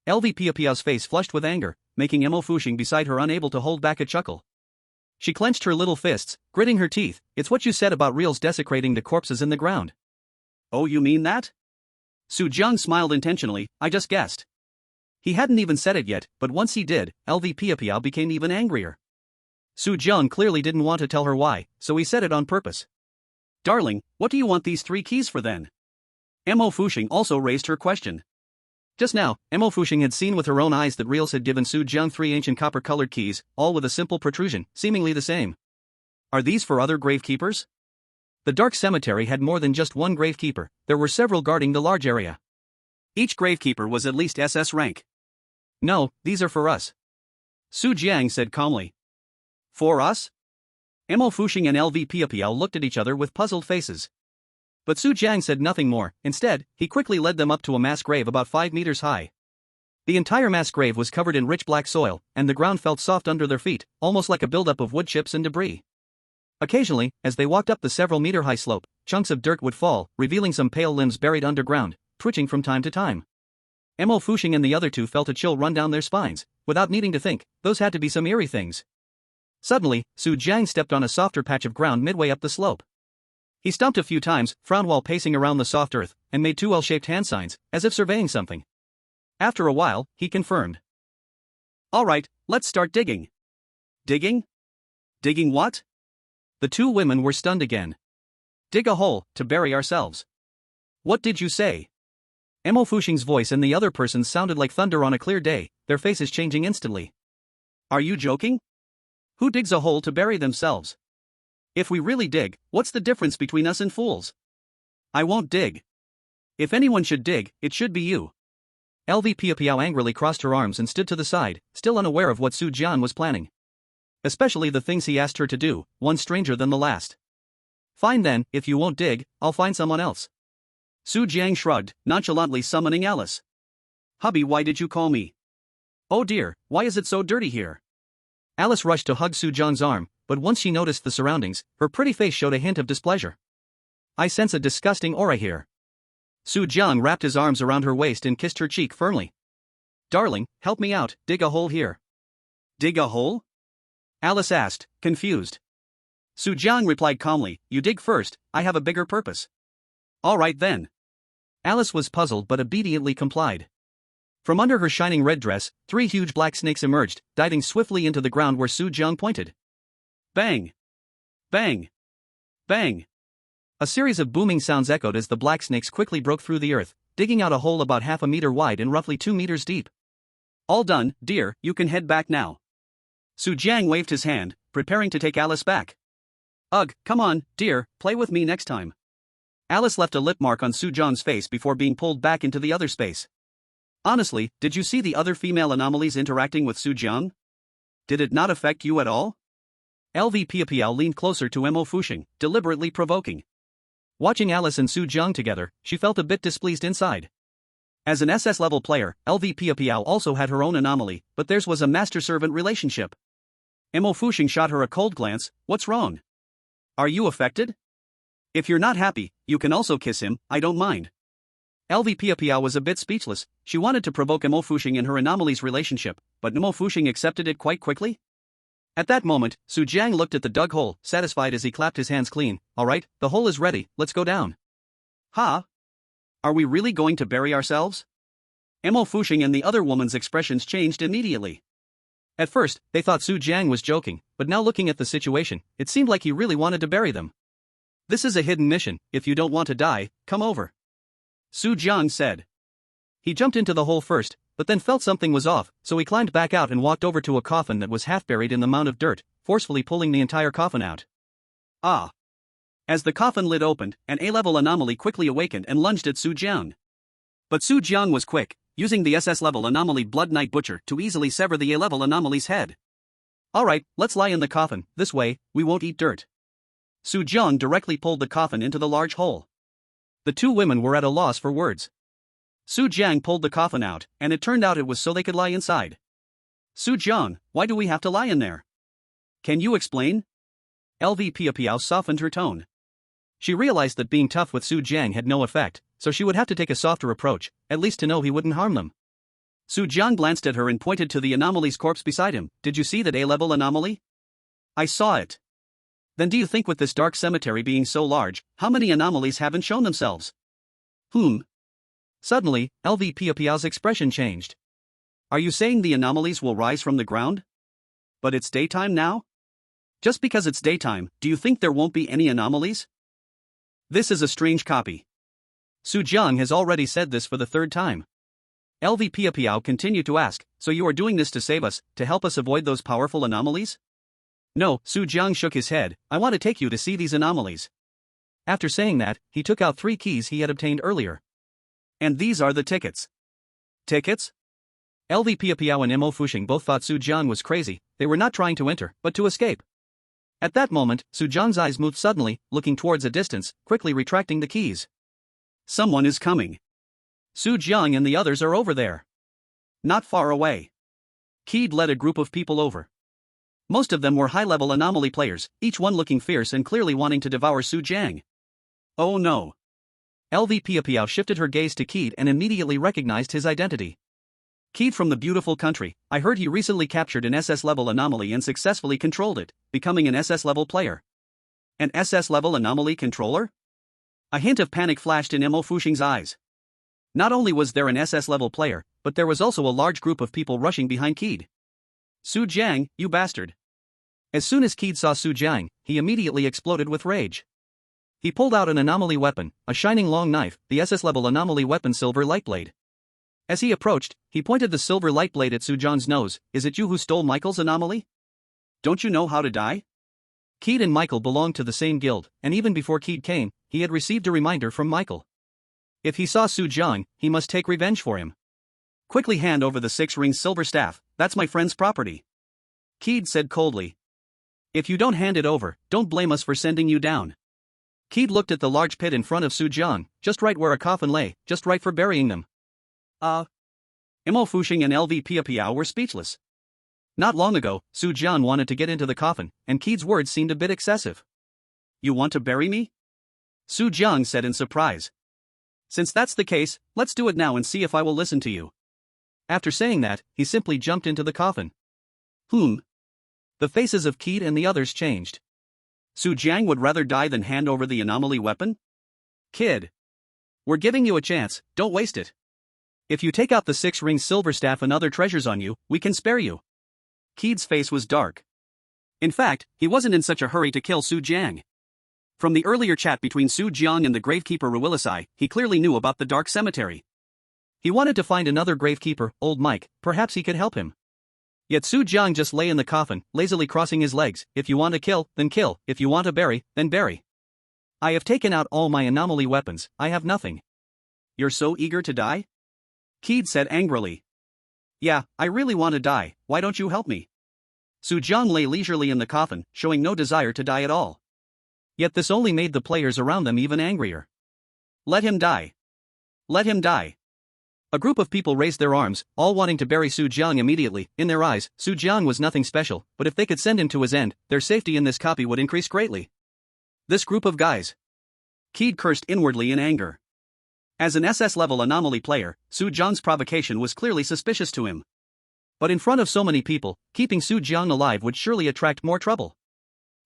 Speaker 1: LV Piapiao's face flushed with anger, making Emo Fuxing beside her unable to hold back a chuckle. She clenched her little fists, gritting her teeth. It's what you said about reals desecrating the corpses in the ground. Oh, you mean that? Su Jiang smiled intentionally, I just guessed. He hadn't even said it yet, but once he did, LV became even angrier. Su Jiang clearly didn't want to tell her why, so he said it on purpose. Darling, what do you want these 3 keys for then? Mo Fuxing also raised her question. Just now, Mo Fuxing had seen with her own eyes that Reels had given Su Jiang 3 ancient copper-colored keys, all with a simple protrusion, seemingly the same. Are these for other gravekeepers? The dark cemetery had more than just one gravekeeper, there were several guarding the large area. Each gravekeeper was at least SS rank. No, these are for us. Su Jiang said calmly. For us? Mo Fuxing and LV looked at each other with puzzled faces. But Su Jiang said nothing more, instead, he quickly led them up to a mass grave about 5 meters high. The entire mass grave was covered in rich black soil, and the ground felt soft under their feet, almost like a buildup of wood chips and debris. Occasionally, as they walked up the several-meter-high slope, chunks of dirt would fall, revealing some pale limbs buried underground, twitching from time to time. Mo Fuxing and the other 2 felt a chill run down their spines. Without needing to think, those had to be some eerie things. Suddenly, Su Jiang stepped on a softer patch of ground midway up the slope. He stomped a few times, frowned while pacing around the soft earth, and made 2 L-shaped hand signs, as if surveying something. After a while, he confirmed. All right, let's start digging. Digging? Digging what? The 2 women were stunned again. Dig a hole, to bury ourselves. What did you say? Mo Fuxing's voice and the other person's sounded like thunder on a clear day, their faces changing instantly. Are you joking? Who digs a hole to bury themselves? If we really dig, what's the difference between us and fools? I won't dig. If anyone should dig, it should be you. LV angrily crossed her arms and stood to the side, still unaware of what Su Jiang was planning. Especially the things he asked her to do, one stranger than the last. Fine then, if you won't dig, I'll find someone else. Su Jiang shrugged, nonchalantly summoning Alice. Hubby, why did you call me? Oh dear, why is it so dirty here? Alice rushed to hug Su Jiang's arm, but once she noticed the surroundings, her pretty face showed a hint of displeasure. I sense a disgusting aura here. Su Jiang wrapped his arms around her waist and kissed her cheek firmly. Darling, help me out, dig a hole here. Dig a hole? Alice asked, confused. Su Jiang replied calmly, you dig first, I have a bigger purpose. All right then. Alice was puzzled but obediently complied. From under her shining red dress, 3 huge black snakes emerged, diving swiftly into the ground where Su Jiang pointed. Bang! Bang! Bang! A series of booming sounds echoed as the black snakes quickly broke through the earth, digging out a hole about half a meter wide and roughly 2 meters deep. All done, dear, you can head back now. Su Jiang waved his hand, preparing to take Alice back. Ugh, come on, dear, play with me next time. Alice left a lip mark on Su Jiang's face before being pulled back into the other space. Honestly, did you see the other female anomalies interacting with Su Jiang? Did it not affect you at all? LV leaned closer to Mo Fuxing, deliberately provoking. Watching Alice and Su Jiang together, she felt a bit displeased inside. As an SS-level player, LV also had her own anomaly, but theirs was a master-servant relationship. Mo Fuxing shot her a cold glance. What's wrong? Are you affected? If you're not happy, you can also kiss him, I don't mind. LV was a bit speechless. She wanted to provoke Mo Fuxing in her anomalies relationship, but Mo Fuxing accepted it quite quickly. At that moment, Su Jiang looked at the dug hole, satisfied as he clapped his hands clean. All right, the hole is ready, let's go down. Huh? Are we really going to bury ourselves? Mo Fuxing and the other woman's expressions changed immediately. At first, they thought Su Jiang was joking, but now looking at the situation, it seemed like he really wanted to bury them. This is a hidden mission, if you don't want to die, come over. Su Jiang said. He jumped into the hole first, but then felt something was off, so he climbed back out and walked over to a coffin that was half buried in the mound of dirt, forcefully pulling the entire coffin out. Ah! As the coffin lid opened, an A-level anomaly quickly awakened and lunged at Su Jiang. But Su Jiang was quick, using the SS-level anomaly Blood Knight Butcher to easily sever the A-level anomaly's head. Alright, let's lie in the coffin, this way, we won't eat dirt. Su Jiang directly pulled the coffin into the large hole. The 2 women were at a loss for words. Su Jiang pulled the coffin out, and it turned out it was so they could lie inside. Su Jiang, why do we have to lie in there? Can you explain? LV softened her tone. She realized that being tough with Su Jiang had no effect, so she would have to take a softer approach, at least to know he wouldn't harm them. Su Jiang glanced at her and pointed to the anomaly's corpse beside him. Did you see that A-level anomaly? I saw it. Then do you think with this dark cemetery being so large, how many anomalies haven't shown themselves? Hmm. Suddenly, LVPAPL's expression changed. Are you saying the anomalies will rise from the ground? But it's daytime now? Just because it's daytime, do you think there won't be any anomalies? This is a strange copy. Su Jiang has already said this for the third time. LVPAPL continued to ask, so you are doing this to save us, to help us avoid those powerful anomalies? No, Su Jiang shook his head, I want to take you to see these anomalies. After saying that, he took out 3 keys he had obtained earlier. And these are the tickets. Tickets? LVPAPL and Mo Fuxing both thought Su Jiang was crazy, they were not trying to enter, but to escape. At that moment, Su Jiang's eyes moved suddenly, looking towards a distance, quickly retracting the keys. Someone is coming. Su Jiang and the others are over there. Not far away. Keed led a group of people over. Most of them were high-level anomaly players, each one looking fierce and clearly wanting to devour Su Jiang. Oh no. LVPAPL shifted her gaze to Keed and immediately recognized his identity. Keed from the beautiful country, I heard he recently captured an SS-level anomaly and successfully controlled it, becoming an SS-level player. An SS-level anomaly controller? A hint of panic flashed in Mo Fuxing's eyes. Not only was there an SS-level player, but there was also a large group of people rushing behind Keed. Su Jiang, you bastard. As soon as Keed saw Su Jiang, he immediately exploded with rage. He pulled out an anomaly weapon, a shining long knife, the SS-level anomaly weapon Silver Lightblade. As he approached, he pointed the silver light blade at Su Jiang's nose. Is it you who stole Michael's anomaly? Don't you know how to die? Keed and Michael belonged to the same guild, and even before Keed came, he had received a reminder from Michael. If he saw Su Jiang, he must take revenge for him. Quickly hand over the 6-ring silver staff, that's my friend's property. Keed said coldly. If you don't hand it over, don't blame us for sending you down. Keed looked at the large pit in front of Su Jiang, just right where a coffin lay, just right for burying them. Mo Fuxing and LVPAPL were speechless. Not long ago, Su Jiang wanted to get into the coffin, and Keed's words seemed a bit excessive. You want to bury me? Su Jiang said in surprise. Since that's the case, let's do it now and see if I will listen to you. After saying that, he simply jumped into the coffin. The faces of Keed and the others changed. Su Jiang would rather die than hand over the anomaly weapon? Kid. We're giving you a chance, don't waste it. If you take out the 6-ring silver staff and other treasures on you, we can spare you. Keed's face was dark. In fact, he wasn't in such a hurry to kill Su Jiang. From the earlier chat between Su Jiang and the gravekeeper Ruilisai, he clearly knew about the dark cemetery. He wanted to find another gravekeeper, old Mike, perhaps he could help him. Yet Su Jiang just lay in the coffin, lazily crossing his legs. If you want to kill, then kill. If you want to bury, then bury. I have taken out all my anomaly weapons, I have nothing. You're so eager to die? Keed said angrily. Yeah, I really want to die, why don't you help me? Su Jiang lay leisurely in the coffin, showing no desire to die at all. Yet this only made the players around them even angrier. Let him die. Let him die. A group of people raised their arms, all wanting to bury Su Jiang immediately. In their eyes, Su Jiang was nothing special, but if they could send him to his end, their safety in this copy would increase greatly. This group of guys. Keed cursed inwardly in anger. As an SS-level anomaly player, Su Jiang's provocation was clearly suspicious to him. But in front of so many people, keeping Su Jiang alive would surely attract more trouble.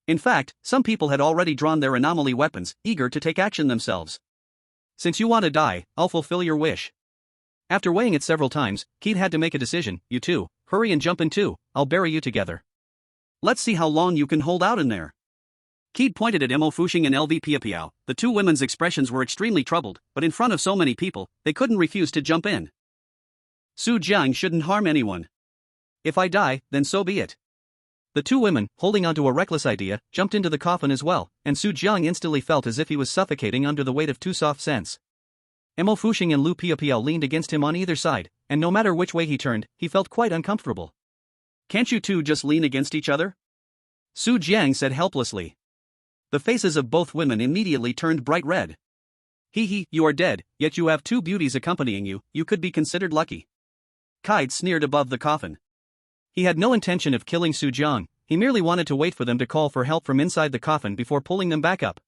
Speaker 1: In fact, some people had already drawn their anomaly weapons, eager to take action themselves. Since you want to die, I'll fulfill your wish. After weighing it several times, Keed had to make a decision. You two, hurry and jump in too, I'll bury you together. Let's see how long you can hold out in there. Keed pointed at Mo Fuxing and LVPAPL. The two women's expressions were extremely troubled, but in front of so many people, they couldn't refuse to jump in. Su Jiang shouldn't harm anyone. If I die, then so be it. The two women, holding onto a reckless idea, jumped into the coffin as well, and Su Jiang instantly felt as if he was suffocating under the weight of two soft scents. Mo Fuxing and Lu Piapiao leaned against him on either side, and no matter which way he turned, he felt quite uncomfortable. Can't you two just lean against each other? Su Jiang said helplessly. The faces of both women immediately turned bright red. Hee, you are dead, yet you have two beauties accompanying you, you could be considered lucky. Kaid sneered above the coffin. He had no intention of killing Su Jiang, he merely wanted to wait for them to call for help from inside the coffin before pulling them back up.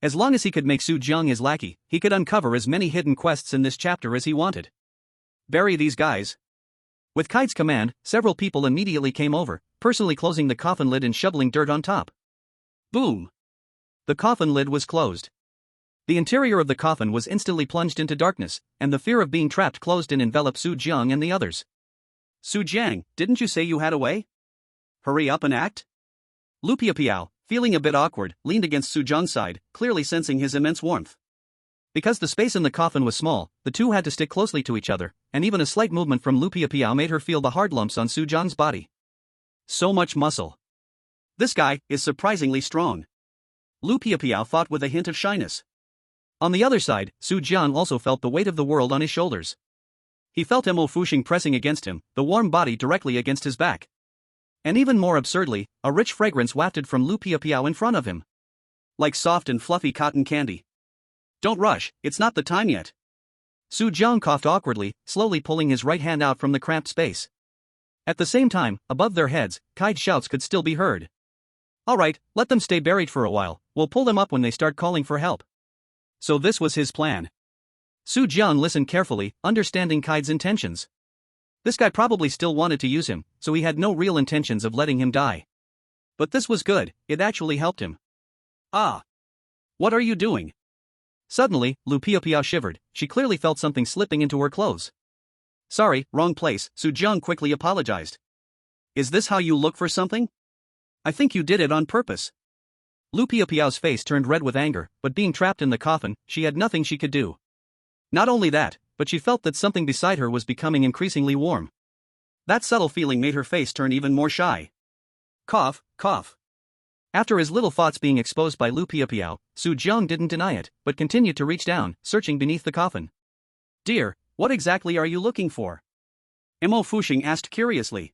Speaker 1: As long as he could make Su Jiang his lackey, he could uncover as many hidden quests in this chapter as he wanted. Bury these guys. With Kaid's command, several people immediately came over, personally closing the coffin lid and shoveling dirt on top. Boom! The coffin lid was closed. The interior of the coffin was instantly plunged into darkness, and the fear of being trapped closed in enveloped Su Jiang and the others. Su Jiang, didn't you say you had a way? Hurry up and act? Lu Piapiao, feeling a bit awkward, leaned against Su Jiang's side, clearly sensing his immense warmth. Because the space in the coffin was small, the two had to stick closely to each other, and even a slight movement from Lu Piapiao made her feel the hard lumps on Su Jiang's body. So much muscle. This guy is surprisingly strong. Lu Piapiao thought with a hint of shyness. On the other side, Su Jiang also felt the weight of the world on his shoulders. He felt Mo Fuxing pressing against him, the warm body directly against his back. And even more absurdly, a rich fragrance wafted from Lu Piapiao in front of him. Like soft and fluffy cotton candy. Don't rush, it's not the time yet. Su Jiang coughed awkwardly, slowly pulling his right hand out from the cramped space. At the same time, above their heads, Kai's shouts could still be heard. Alright, let them stay buried for a while, we'll pull them up when they start calling for help. So this was his plan. Su Jiang listened carefully, understanding Kai's intentions. This guy probably still wanted to use him, so he had no real intentions of letting him die. But this was good, it actually helped him. Ah! What are you doing? Suddenly, Lu Piapiao shivered, she clearly felt something slipping into her clothes. Sorry, wrong place, Su Jiang quickly apologized. Is this how you look for something? I think you did it on purpose. Lu Piapiao's face turned red with anger, but being trapped in the coffin, she had nothing she could do. Not only that, but she felt that something beside her was becoming increasingly warm. That subtle feeling made her face turn even more shy. Cough, cough. After his little thoughts being exposed by Lu Piapiao, Su Jiang didn't deny it, but continued to reach down, searching beneath the coffin. Dear, what exactly are you looking for? Mo Fuxing asked curiously.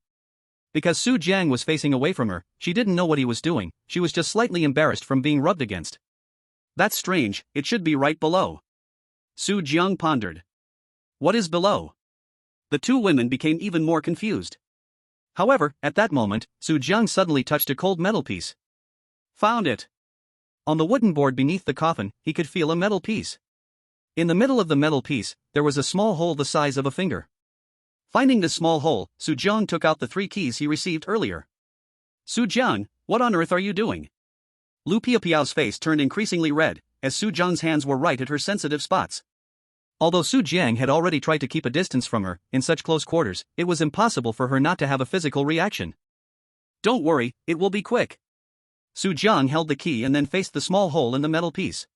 Speaker 1: Because Su Jiang was facing away from her, she didn't know what he was doing, she was just slightly embarrassed from being rubbed against. That's strange, it should be right below. Su Jiang pondered. What is below? The two women became even more confused. However, at that moment, Su Jiang suddenly touched a cold metal piece. Found it. On the wooden board beneath the coffin, he could feel a metal piece. In the middle of the metal piece, there was a small hole the size of a finger. Finding this small hole, Su Jiang took out the 3 keys he received earlier. Su Jiang, what on earth are you doing? Lu Piapiao's face turned increasingly red, as Su Jiang's hands were right at her sensitive spots. Although Su Jiang had already tried to keep a distance from her, in such close quarters, it was impossible for her not to have a physical reaction. Don't worry, it will be quick. Su Jiang held the key and then faced the small hole in the metal piece.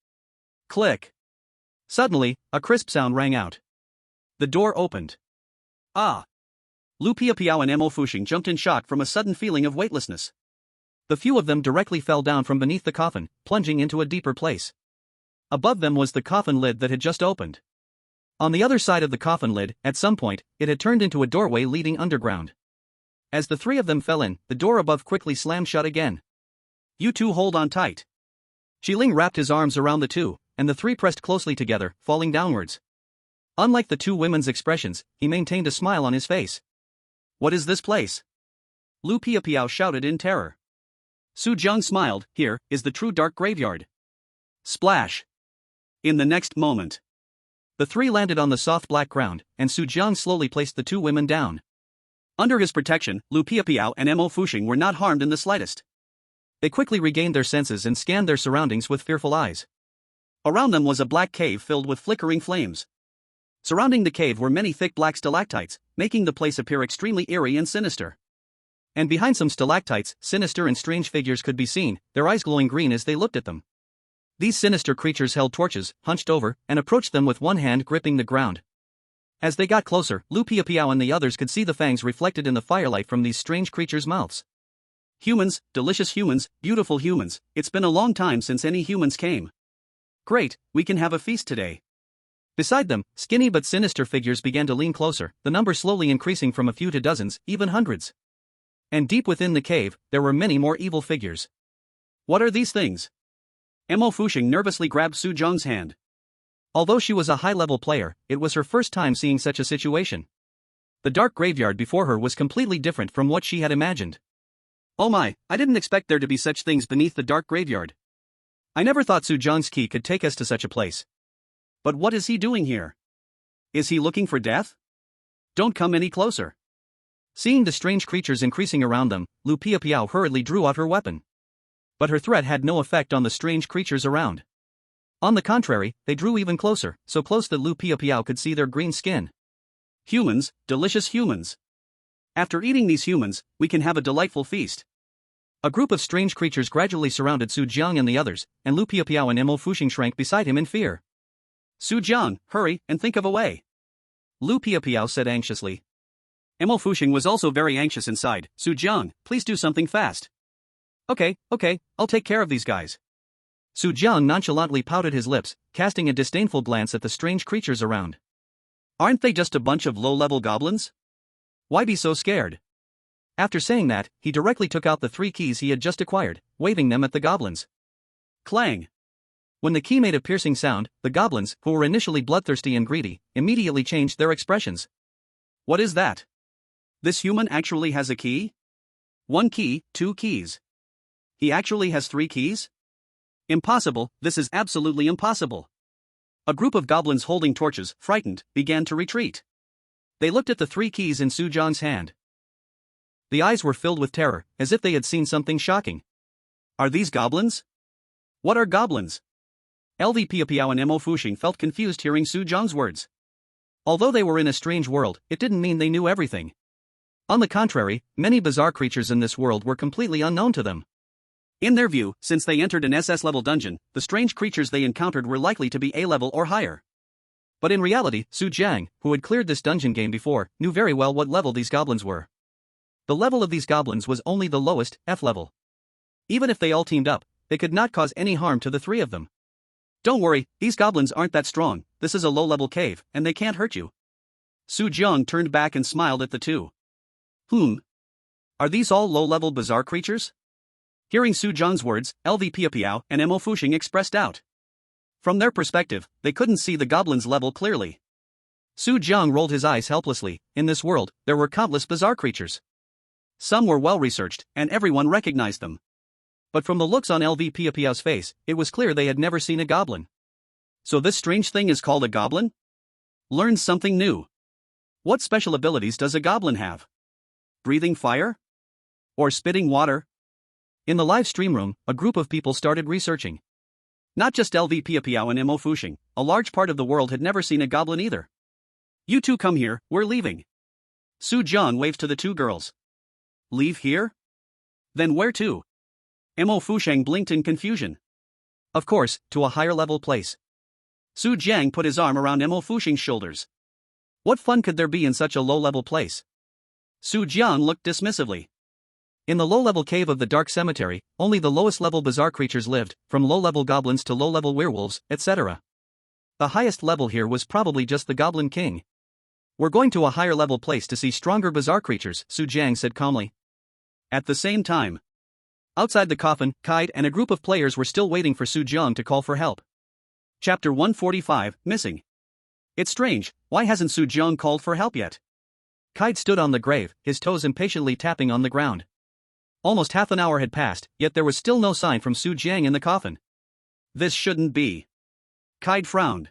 Speaker 1: Click. Suddenly, a crisp sound rang out. The door opened. Ah! Lu Piapiao and Mo Fuxing jumped in shock from a sudden feeling of weightlessness. The few of them directly fell down from beneath the coffin, plunging into a deeper place. Above them was the coffin lid that had just opened. On the other side of the coffin lid, at some point, it had turned into a doorway leading underground. As the 3 of them fell in, the door above quickly slammed shut again. You two hold on tight. Qiling wrapped his arms around the two, and the 3 pressed closely together, falling downwards. Unlike the 2 women's expressions, he maintained a smile on his face. What is this place? Lu Piapiao shouted in terror. Su Jiang smiled, here is the true dark graveyard. Splash! In the next moment, the 3 landed on the soft black ground, and Su Jiang slowly placed the 2 women down. Under his protection, Lu Piapiao and Mo Fuxing were not harmed in the slightest. They quickly regained their senses and scanned their surroundings with fearful eyes. Around them was a black cave filled with flickering flames. Surrounding the cave were many thick black stalactites, making the place appear extremely eerie and sinister. And behind some stalactites, sinister and strange figures could be seen, their eyes glowing green as they looked at them. These sinister creatures held torches, hunched over, and approached them with one hand gripping the ground. As they got closer, Lu Piapiao and the others could see the fangs reflected in the firelight from these strange creatures' mouths. Humans, delicious humans, beautiful humans, it's been a long time since any humans came. Great, we can have a feast today. Beside them, skinny but sinister figures began to lean closer, the number slowly increasing from a few to dozens, even hundreds. And deep within the cave, there were many more evil figures. What are these things? Mo Fuxing nervously grabbed Su Jiang's hand. Although she was a high-level player, it was her first time seeing such a situation. The dark graveyard before her was completely different from what she had imagined. Oh my, I didn't expect there to be such things beneath the dark graveyard. I never thought Su Jiang's key could take us to such a place. But what is he doing here? Is he looking for death? Don't come any closer. Seeing the strange creatures increasing around them, Lu Piapiao hurriedly drew out her weapon. But her threat had no effect on the strange creatures around. On the contrary, they drew even closer, so close that Lu Piao could see their green skin. Humans, delicious humans. After eating these humans, we can have a delightful feast. A group of strange creatures gradually surrounded Su Jiang and the others, and Lu Piao and Mo Fuxing shrank beside him in fear. Su Jiang, hurry, and think of a way. Lu Piao said anxiously. Mo Fuxing was also very anxious inside. Su Jiang, please do something fast. Okay, I'll take care of these guys. Su Jiang nonchalantly pouted his lips, casting a disdainful glance at the strange creatures around. Aren't they just a bunch of low-level goblins? Why be so scared? After saying that, he directly took out the 3 keys he had just acquired, waving them at the goblins. Clang! When the key made a piercing sound, the goblins, who were initially bloodthirsty and greedy, immediately changed their expressions. What is that? This human actually has a key? 1 key, 2 keys. He actually has 3 keys? Impossible, this is absolutely impossible. A group of goblins holding torches, frightened, began to retreat. They looked at the 3 keys in Su Jiang's hand. The eyes were filled with terror, as if they had seen something shocking. Are these goblins? What are goblins? LV Piao and Mo Fuxing felt confused hearing Su Jiang's words. Although they were in a strange world, it didn't mean they knew everything. On the contrary, many bizarre creatures in this world were completely unknown to them. In their view, since they entered an SS-level dungeon, the strange creatures they encountered were likely to be A-level or higher. But in reality, Su Jiang, who had cleared this dungeon game before, knew very well what level these goblins were. The level of these goblins was only the lowest, F level. Even if they all teamed up, they could not cause any harm to the 3 of them. Don't worry, these goblins aren't that strong, this is a low-level cave, and they can't hurt you. Su Jiang turned back and smiled at the 2. Are these all low-level bizarre creatures? Hearing Su Jiang's words, LV Piao and Mo Fuxing expressed doubt. From their perspective, they couldn't see the goblins' level clearly. Su Jiang rolled his eyes helplessly. In this world, there were countless bizarre creatures. Some were well-researched, and everyone recognized them. But from the looks on LV Piao's face, it was clear they had never seen a goblin. So this strange thing is called a goblin? Learn something new. What special abilities does a goblin have? Breathing fire? Or spitting water? In the live stream room, a group of people started researching. Not just LV Piao and Mo Fuxing, a large part of the world had never seen a goblin either. You 2 come here, we're leaving. Su Jiang waved to the 2 girls. Leave here? Then where to? Mo Fuxing blinked in confusion. Of course, to a higher-level place. Su Jiang put his arm around Mo Fuxing's shoulders. What fun could there be in such a low-level place? Su Jiang looked dismissively. In the low-level cave of the Dark Cemetery, only the lowest-level bizarre creatures lived, from low-level goblins to low-level werewolves, etc. The highest level here was probably just the Goblin King. We're going to a higher-level place to see stronger bizarre creatures, Su Jiang said calmly. At the same time, outside the coffin, Kaid and a group of players were still waiting for Su Jiang to call for help. Chapter 145, Missing. It's strange, why hasn't Su Jiang called for help yet? Kaid stood on the grave, his toes impatiently tapping on the ground. Almost half an hour had passed, yet there was still no sign from Su Jiang in the coffin. This shouldn't be. Kaid frowned.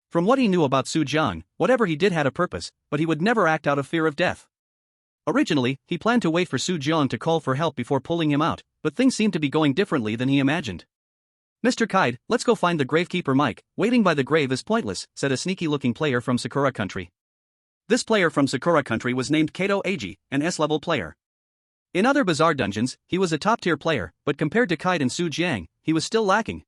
Speaker 1: From what he knew about Su Jiang, whatever he did had a purpose, but he would never act out of fear of death. Originally, he planned to wait for Su Jiang to call for help before pulling him out, but things seemed to be going differently than he imagined. Mr. Kaid, let's go find the gravekeeper Mike. Waiting by the grave is pointless, said a sneaky-looking player from Sakura Country. This player from Sakura Country was named Kato Eiji, an S-level player. In other bizarre dungeons, he was a top-tier player, but compared to Kaid and Su Jiang, he was still lacking.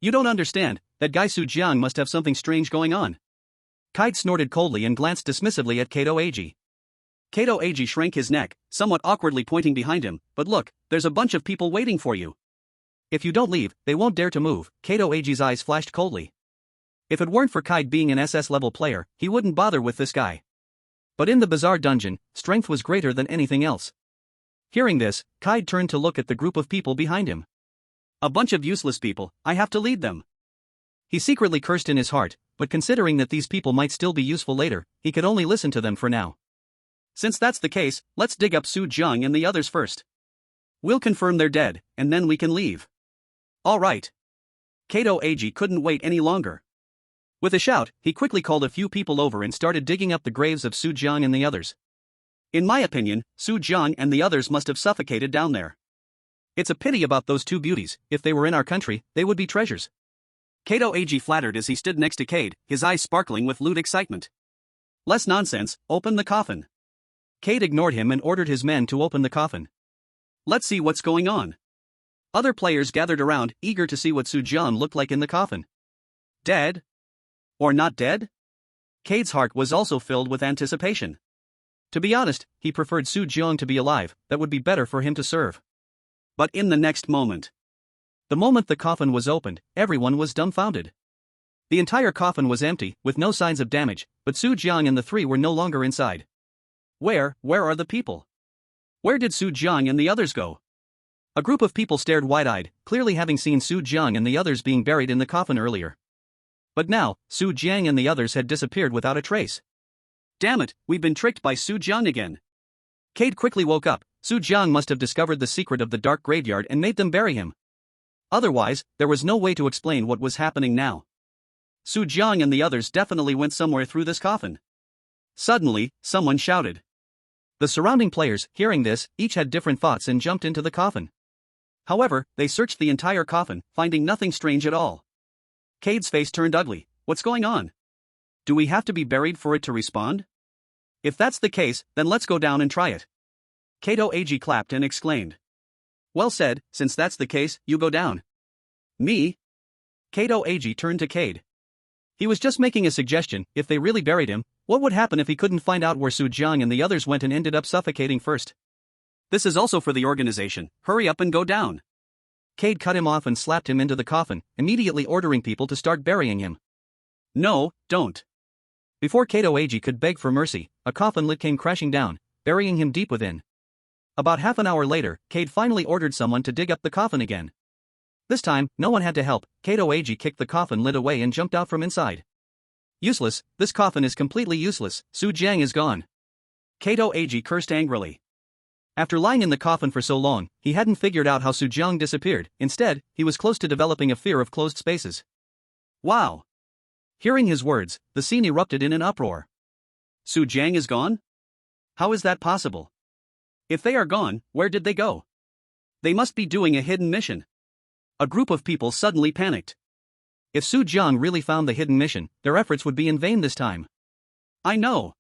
Speaker 1: You don't understand, that guy Su Jiang must have something strange going on. Kaid snorted coldly and glanced dismissively at Kato Eiji. Kato Eiji shrank his neck, somewhat awkwardly pointing behind him, but look, there's a bunch of people waiting for you. If you don't leave, they won't dare to move, Kato Eiji's eyes flashed coldly. If it weren't for Kaid being an SS-level player, he wouldn't bother with this guy. But in the bizarre dungeon, strength was greater than anything else. Hearing this, Kaid turned to look at the group of people behind him. A bunch of useless people, I have to lead them. He secretly cursed in his heart, but considering that these people might still be useful later, he could only listen to them for now. Since that's the case, let's dig up Su Jiang and the others first. We'll confirm they're dead, and then we can leave. All right. Kato Eiji couldn't wait any longer. With a shout, he quickly called a few people over and started digging up the graves of Su Jiang and the others. In my opinion, Su Jiang and the others must have suffocated down there. It's a pity about those 2 beauties, if they were in our country, they would be treasures. Kato Ag flattered as he stood next to Cade, his eyes sparkling with lewd excitement. Less nonsense, open the coffin. Cade ignored him and ordered his men to open the coffin. Let's see what's going on. Other players gathered around, eager to see what Soo-jung looked like in the coffin. Dead? Or not dead? Cade's heart was also filled with anticipation. To be honest, he preferred Soo-jung to be alive, that would be better for him to serve. But in the next moment. The moment the coffin was opened, everyone was dumbfounded. The entire coffin was empty, with no signs of damage, but Soo-jung and the three were no longer inside. Where are the people? Where did Soo-jung and the others go? A group of people stared wide-eyed, clearly having seen Soo-jung and the others being buried in the coffin earlier. But now, Soo-jung and the others had disappeared without a trace. Damn it, we've been tricked by Soo-jung again. Cade quickly woke up. Soo-jung must have discovered the secret of the dark graveyard and made them bury him. Otherwise, there was no way to explain what was happening now. Soo-jung and the others definitely went somewhere through this coffin. Suddenly, someone shouted. The surrounding players, hearing this, each had different thoughts and jumped into the coffin. However, they searched the entire coffin, finding nothing strange at all. Cade's face turned ugly. What's going on? Do we have to be buried for it to respond? If that's the case, then let's go down and try it. Kato Ag clapped and exclaimed. Well said, since that's the case, you go down. Me? Kato Ag turned to Cade. He was just making a suggestion. If they really buried him, what would happen if he couldn't find out where Soo-jung and the others went and ended up suffocating first? This is also for the organization, hurry up and go down. Cade cut him off and slapped him into the coffin, immediately ordering people to start burying him. No, don't. Before Kato Ag could beg for mercy, a coffin lid came crashing down, burying him deep within. About half an hour later, Cade finally ordered someone to dig up the coffin again. This time, no one had to help. Kato Ag kicked the coffin lid away and jumped out from inside. Useless, this coffin is completely useless, Soo-jung is gone. Kato Ag cursed angrily. After lying in the coffin for so long, he hadn't figured out how Soo-jung disappeared. Instead, he was close to developing a fear of closed spaces. Wow! Hearing his words, the scene erupted in an uproar. Soo-jung is gone? How is that possible? If they are gone, where did they go? They must be doing a hidden mission. A group of people suddenly panicked. If Soo-jung really found the hidden mission, their efforts would be in vain this time. I know.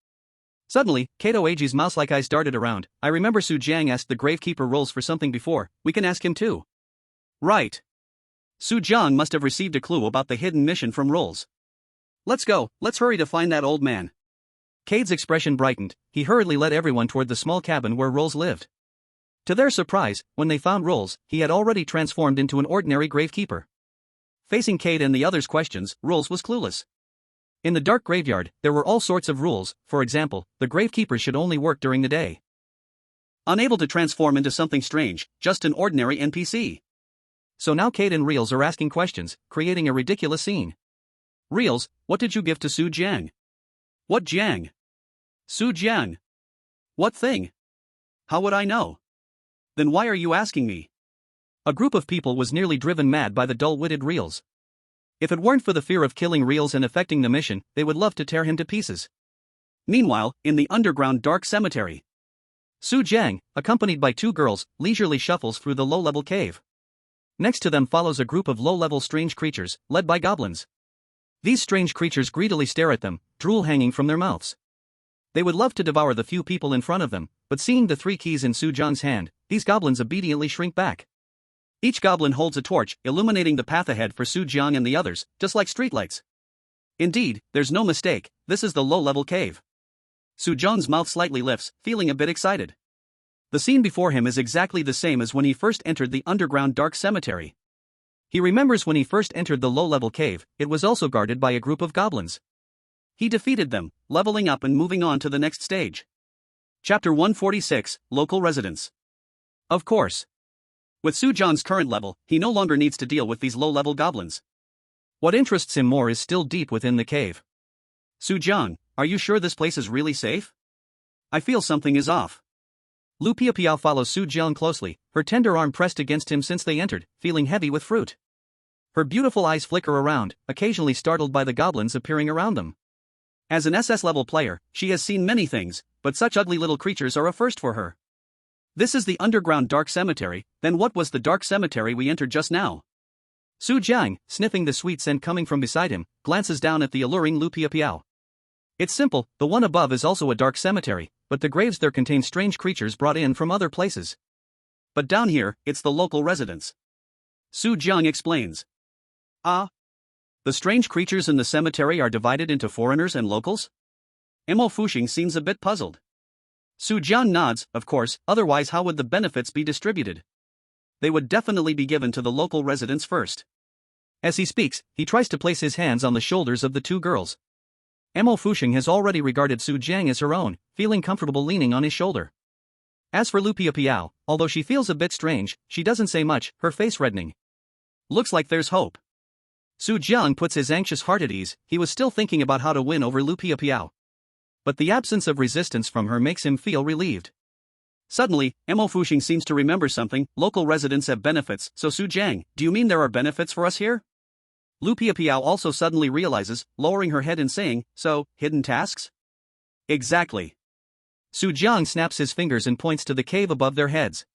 Speaker 1: Suddenly, Kato Ag's mouse-like eyes darted around. I remember Soo-jung asked the gravekeeper roles for something before, we can ask him too. Right. Soo-jung must have received a clue about the hidden mission from roles. Let's go, let's hurry to find that old man. Cade's expression brightened. He hurriedly led everyone toward the small cabin where Rolls lived. To their surprise, when they found Rolls, he had already transformed into an ordinary gravekeeper. Facing Cade and the others' questions, Rolls was clueless. In the dark graveyard, there were all sorts of rules. For example, the gravekeeper should only work during the day. Unable to transform into something strange, just an ordinary NPC. So now Cade and Reels are asking questions, creating a ridiculous scene. Reels, what did you give to Soo-jung? What jang? Soo-jung. What thing? How would I know? Then why are you asking me? A group of people was nearly driven mad by the dull-witted Reels. If it weren't for the fear of killing Reels and affecting the mission, they would love to tear him to pieces. Meanwhile, in the underground dark cemetery, Soo-jung, accompanied by two girls, leisurely shuffles through the low-level cave. Next to them follows a group of low-level strange creatures, led by goblins. These strange creatures greedily stare at them, drool hanging from their mouths. They would love to devour the few people in front of them, but seeing the 3 keys in Soo-jung's hand, these goblins obediently shrink back. Each goblin holds a torch, illuminating the path ahead for Soo-jung and the others, just like streetlights. Indeed, there's no mistake, this is the low-level cave. Soo-jung's mouth slightly lifts, feeling a bit excited. The scene before him is exactly the same as when he first entered the underground dark cemetery. He remembers when he first entered the low-level cave, it was also guarded by a group of goblins. He defeated them, leveling up and moving on to the next stage. Chapter 146, Local Residents. Of course. With Soo-jung's current level, he no longer needs to deal with these low-level goblins. What interests him more is still deep within the cave. Soo-jung, are you sure this place is really safe? I feel something is off. Lu Piao follows Soo-jung closely, her tender arm pressed against him since they entered, feeling heavy with fruit. Her beautiful eyes flicker around, occasionally startled by the goblins appearing around them. As an SS-level player, she has seen many things, but such ugly little creatures are a first for her. This is the underground dark cemetery, then what was the dark cemetery we entered just now? Su Jiang, sniffing the sweet scent coming from beside him, glances down at the alluring Lu Piapiao. It's simple, the one above is also a dark cemetery, but the graves there contain strange creatures brought in from other places. But down here, it's the local residents. Su Jiang explains. Ah? The strange creatures in the cemetery are divided into foreigners and locals? Mo Fuxing seems a bit puzzled. Su Jiang nods, of course, otherwise how would the benefits be distributed? They would definitely be given to the local residents first. As he speaks, he tries to place his hands on the shoulders of the two girls. Mo Fuxing has already regarded Su Jiang as her own, feeling comfortable leaning on his shoulder. As for Lu Piapiao, although she feels a bit strange, she doesn't say much, her face reddening. Looks like there's hope. Su Jiang puts his anxious heart at ease, he was still thinking about how to win over Lu Piapiao. But the absence of resistance from her makes him feel relieved. Suddenly, Mo Fuxing seems to remember something. Local residents have benefits, so Su Jiang, do you mean there are benefits for us here? Lu Piapiao also suddenly realizes, lowering her head and saying, so, hidden tasks? Exactly. Su Jiang snaps his fingers and points to the cave above their heads.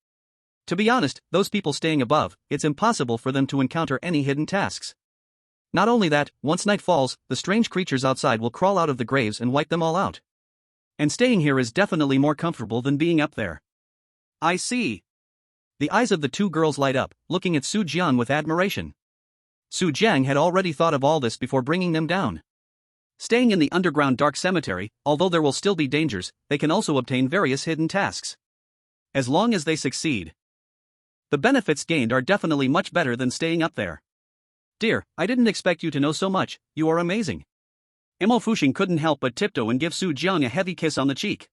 Speaker 1: To be honest, those people staying above, it's impossible for them to encounter any hidden tasks. Not only that, once night falls, the strange creatures outside will crawl out of the graves and wipe them all out. And staying here is definitely more comfortable than being up there. I see. The eyes of the two girls light up, looking at Su Jiang with admiration. Su Jiang had already thought of all this before bringing them down. Staying in the underground dark cemetery, although there will still be dangers, they can also obtain various hidden tasks. As long as they succeed. The benefits gained are definitely much better than staying up there. Dear, I didn't expect you to know so much, you are amazing. Mo Fuxing couldn't help but tiptoe and give Su Jiang a heavy kiss on the cheek.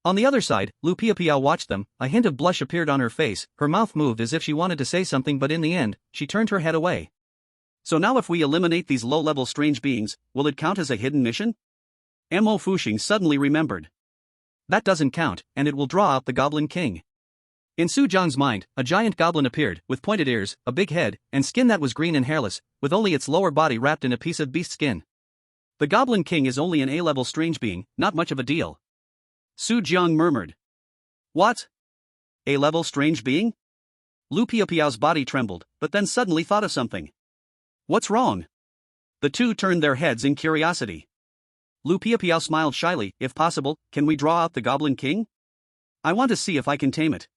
Speaker 1: On the other side, Lu Piapiao watched them, a hint of blush appeared on her face, her mouth moved as if she wanted to say something but in the end, she turned her head away. So now if we eliminate these low-level strange beings, will it count as a hidden mission? Mo Fuxing suddenly remembered. That doesn't count, and it will draw out the Goblin King. In Su Jiang's mind, a giant goblin appeared, with pointed ears, a big head, and skin that was green and hairless, with only its lower body wrapped in a piece of beast skin. The Goblin King is only an A-level strange being, not much of a deal. Su Jiang murmured. What? A-level strange being? Lu Piapiao's body trembled, but then suddenly thought of something. What's wrong? The two turned their heads in curiosity. Lu Piapiao smiled shyly. If possible, can we draw out the Goblin King? I want to see if I can tame it.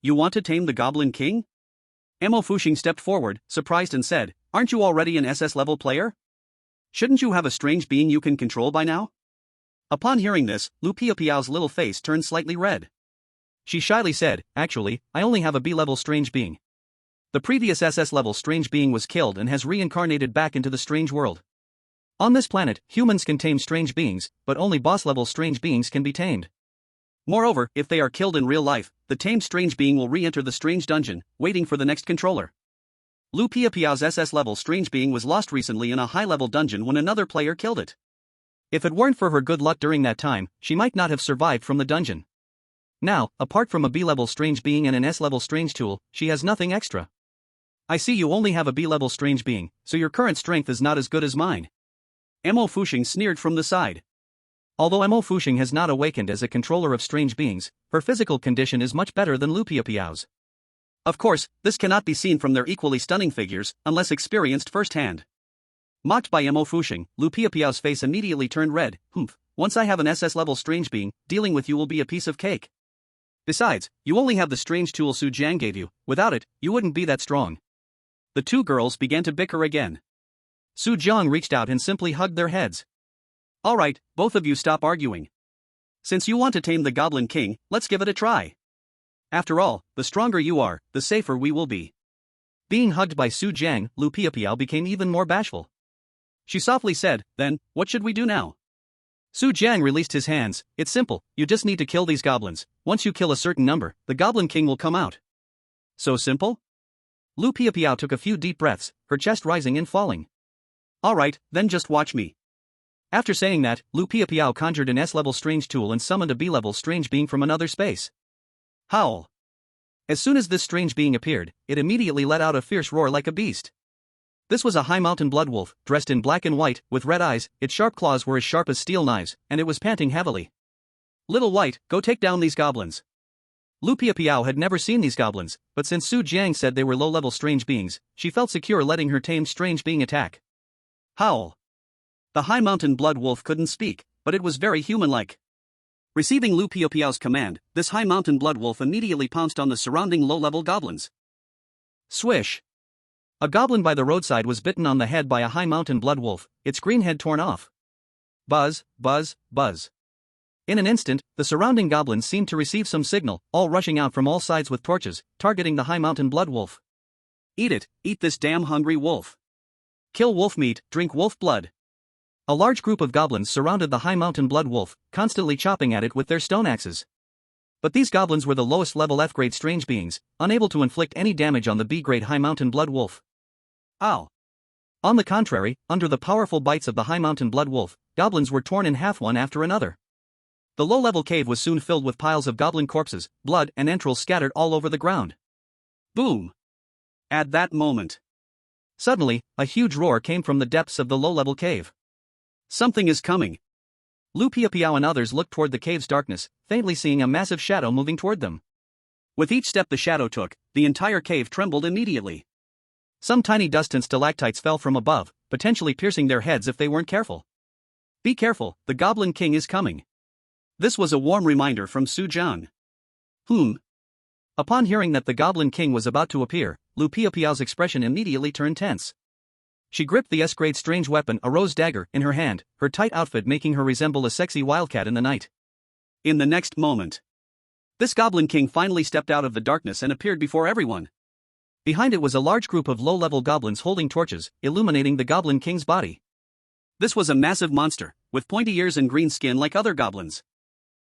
Speaker 1: You want to tame the Goblin King? Mo Fuxing stepped forward, surprised and said, aren't you already an SS level player? Shouldn't you have a strange being you can control by now? Upon hearing this, Lu Piapiao's little face turned slightly red. She shyly said, actually, I only have a B-level strange being. The previous SS level strange being was killed and has reincarnated back into the strange world. On this planet, humans can tame strange beings, but only boss-level strange beings can be tamed. Moreover, if they are killed in real life, the tamed strange being will re-enter the strange dungeon, waiting for the next controller. Lu Piapiao's SS-level strange being was lost recently in a high-level dungeon when another player killed it. If it weren't for her good luck during that time, she might not have survived from the dungeon. Now, apart from a B-level strange being and an S-level strange tool, she has nothing extra. I see you only have a B-level strange being, so your current strength is not as good as mine. Mo Fuxing sneered from the side. Although Mo Fuxing has not awakened as a controller of strange beings, her physical condition is much better than Lu Piapiao's. Of course, this cannot be seen from their equally stunning figures, unless experienced firsthand. Mocked by Mo Fuxing, Lu Piapiao's face immediately turned red. Once I have an SS-level strange being, dealing with you will be a piece of cake. Besides, you only have the strange tool Su Jiang gave you, without it, you wouldn't be that strong. The two girls began to bicker again. Su Jiang reached out and simply hugged their heads. Alright, both of you stop arguing. Since you want to tame the Goblin King, let's give it a try. After all, the stronger you are, the safer we will be. Being hugged by Su Jiang, Lu Piapiao became even more bashful. She softly said, then, what should we do now? Su Jiang released his hands. It's simple, you just need to kill these goblins. Once you kill a certain number, the Goblin King will come out. So simple? Lu Piapiao took a few deep breaths, her chest rising and falling. Alright, then just watch me. After saying that, Lu Piapiao conjured an S-level strange tool and summoned a B-level strange being from another space. Howl. As soon as this strange being appeared, it immediately let out a fierce roar like a beast. This was a high mountain blood wolf, dressed in black and white, with red eyes, its sharp claws were as sharp as steel knives, and it was panting heavily. Little White, go take down these goblins. Lu Piapiao had never seen these goblins, but since Su Jiang said they were low-level strange beings, she felt secure letting her tamed strange being attack. Howl. The high mountain blood wolf couldn't speak, but it was very human-like. Receiving Lu Piapiao's command, this high mountain blood wolf immediately pounced on the surrounding low-level goblins. Swish. A goblin by the roadside was bitten on the head by a high mountain blood wolf, its green head torn off. Buzz, buzz, buzz. In an instant, the surrounding goblins seemed to receive some signal, all rushing out from all sides with torches, targeting the high mountain blood wolf. Eat this damn hungry wolf. Kill wolf meat, drink wolf blood. A large group of goblins surrounded the high mountain blood wolf, constantly chopping at it with their stone axes. But these goblins were the lowest level F-grade strange beings, unable to inflict any damage on the B-grade high mountain blood wolf. Ow. On the contrary, under the powerful bites of the high mountain blood wolf, goblins were torn in half one after another. The low-level cave was soon filled with piles of goblin corpses, blood and entrails scattered all over the ground. Boom! At that moment, suddenly, a huge roar came from the depths of the low-level cave. Something is coming. Lu Piapiao and others looked toward the cave's darkness, faintly seeing a massive shadow moving toward them. With each step the shadow took, the entire cave trembled immediately. Some tiny dust and stalactites fell from above, potentially piercing their heads if they weren't careful. Be careful, the Goblin King is coming. This was a warm reminder from Su Jiang. Upon hearing that the Goblin King was about to appear, Lu Piapiao's expression immediately turned tense. She gripped the S-grade strange weapon, a rose dagger, in her hand, her tight outfit making her resemble a sexy wildcat in the night. In the next moment, this Goblin King finally stepped out of the darkness and appeared before everyone. Behind it was a large group of low-level goblins holding torches, illuminating the Goblin King's body. This was a massive monster, with pointy ears and green skin like other goblins.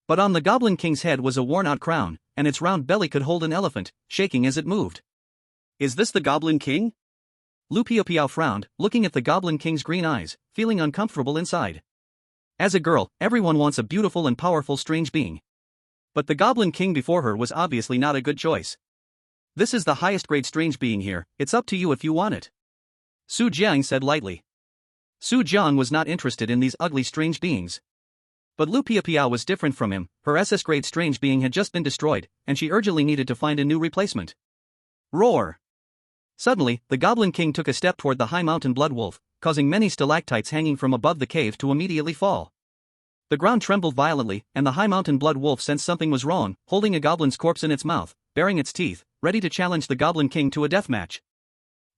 Speaker 1: But on the Goblin King's head was a worn-out crown, and its round belly could hold an elephant, shaking as it moved. Is this the Goblin King? Lu Piapiao frowned, looking at the Goblin King's green eyes, feeling uncomfortable inside. As a girl, everyone wants a beautiful and powerful strange being. But the Goblin King before her was obviously not a good choice. This is the highest grade strange being here, it's up to you if you want it. Su Jiang said lightly. Su Jiang was not interested in these ugly strange beings. But Lu Piapiao was different from him, her SS grade strange being had just been destroyed, and she urgently needed to find a new replacement. Roar! Suddenly, the Goblin King took a step toward the high mountain blood wolf, causing many stalactites hanging from above the cave to immediately fall. The ground trembled violently, and the high mountain blood wolf sensed something was wrong, holding a goblin's corpse in its mouth, baring its teeth, ready to challenge the Goblin King to a deathmatch.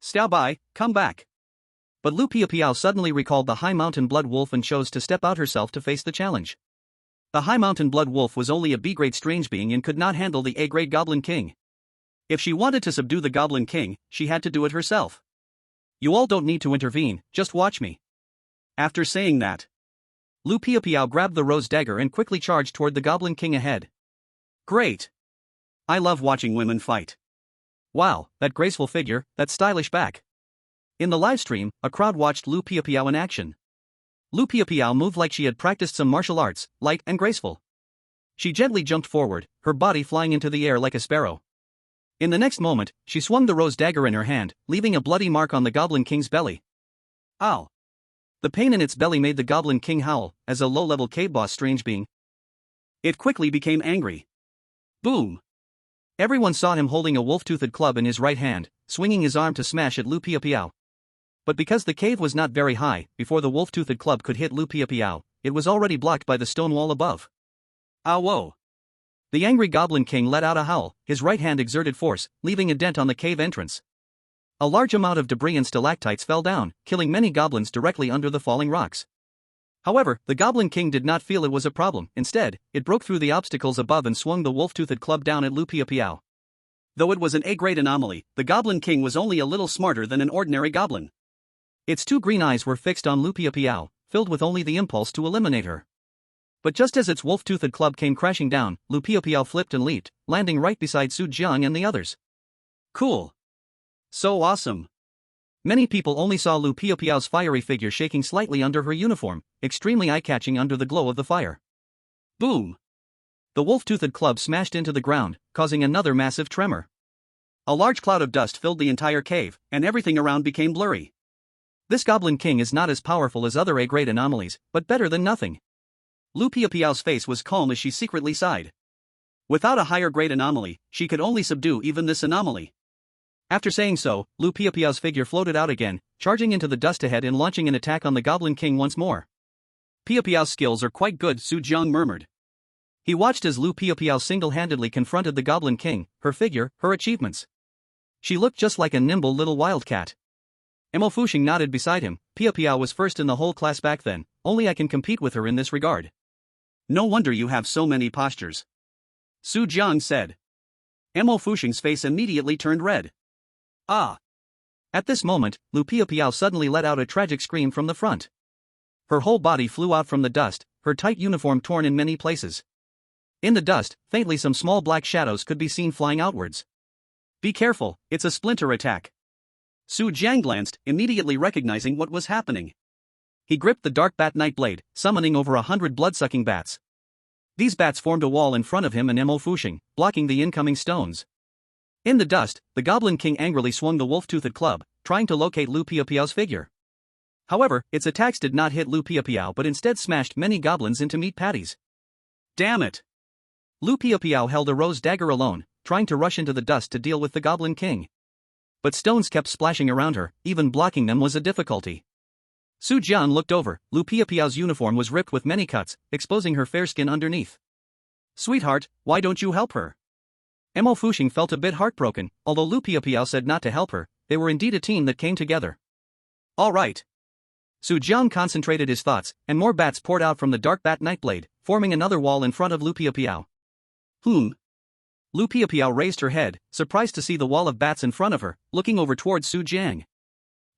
Speaker 1: Xiao Bai, come back! But Lu Piapiao suddenly recalled the high mountain blood wolf and chose to step out herself to face the challenge. The high mountain blood wolf was only a B-grade strange being and could not handle the A-grade Goblin King. If she wanted to subdue the Goblin King, she had to do it herself. You all don't need to intervene, just watch me. After saying that, Lu Piapiao grabbed the rose dagger and quickly charged toward the Goblin King ahead. Great! I love watching women fight. Wow, that graceful figure, that stylish back. In the livestream, a crowd watched Lu Piapiao in action. Lu Piapiao moved like she had practiced some martial arts, light and graceful. She gently jumped forward, her body flying into the air like a sparrow. In the next moment, she swung the rose dagger in her hand, leaving a bloody mark on the Goblin King's belly. Ow! The pain in its belly made the Goblin King howl, as a low-level cave boss strange being. It quickly became angry. Boom! Everyone saw him holding a wolf-toothed club in his right hand, swinging his arm to smash at Lu Piapiao. But because the cave was not very high, before the wolf-toothed club could hit Lu Piapiao, it was already blocked by the stone wall above. Ow-whoa! The angry Goblin King let out a howl, his right hand exerted force, leaving a dent on the cave entrance. A large amount of debris and stalactites fell down, killing many goblins directly under the falling rocks. However, the Goblin King did not feel it was a problem, instead, it broke through the obstacles above and swung the wolf-toothed club down at Lu Piapiao. Though it was an A-grade anomaly, the Goblin King was only a little smarter than an ordinary goblin. Its two green eyes were fixed on Lu Piapiao, filled with only the impulse to eliminate her. But just as its wolf-toothed club came crashing down, Lu Piapiao flipped and leaped, landing right beside Su Jiang and the others. Cool. So awesome. Many people only saw Lu Piapiao's fiery figure shaking slightly under her uniform, extremely eye-catching under the glow of the fire. Boom! The wolf-toothed club smashed into the ground, causing another massive tremor. A large cloud of dust filled the entire cave, and everything around became blurry. This Goblin King is not as powerful as other A-grade anomalies, but better than nothing. Lu Piapiao's face was calm as she secretly sighed. Without a higher grade anomaly, she could only subdue even this anomaly. After saying so, Lu Piapiao's figure floated out again, charging into the dust ahead and launching an attack on the Goblin King once more. Piapiao's skills are quite good, Su Jiang murmured. He watched as Lu Piapiao single-handedly confronted the Goblin King, her figure, her achievements. She looked just like a nimble little wildcat. Mo Fuxing nodded beside him. Piapiao was first in the whole class back then, only I can compete with her in this regard. No wonder you have so many postures. Su Jiang said. Mo Fuxing's face immediately turned red. Ah! At this moment, Lu Piapiao suddenly let out a tragic scream from the front. Her whole body flew out from the dust, her tight uniform torn in many places. In the dust, faintly some small black shadows could be seen flying outwards. Be careful, it's a splinter attack. Su Jiang glanced, immediately recognizing what was happening. He gripped the dark bat night blade, summoning over 100 blood-sucking bats. These bats formed a wall in front of him and Mo Fuxing, blocking the incoming stones. In the dust, the Goblin King angrily swung the wolf-toothed club, trying to locate Lu Piapiao's figure. However, its attacks did not hit Lu Piapiao but instead smashed many goblins into meat patties. Damn it! Lu Piapiao held a rose dagger alone, trying to rush into the dust to deal with the Goblin King. But stones kept splashing around her, even blocking them was a difficulty. Su Jian looked over. Lu Piapiao's uniform was ripped with many cuts, exposing her fair skin underneath. Sweetheart, why don't you help her? Mo Fuxing felt a bit heartbroken. Although Lu Piapiao said not to help her, they were indeed a team that came together. All right. Su Jiang concentrated his thoughts, and more bats poured out from the dark bat nightblade, forming another wall in front of Lu Piapiao. Lu Piapiao raised her head, surprised to see the wall of bats in front of her, looking over towards Su Jiang.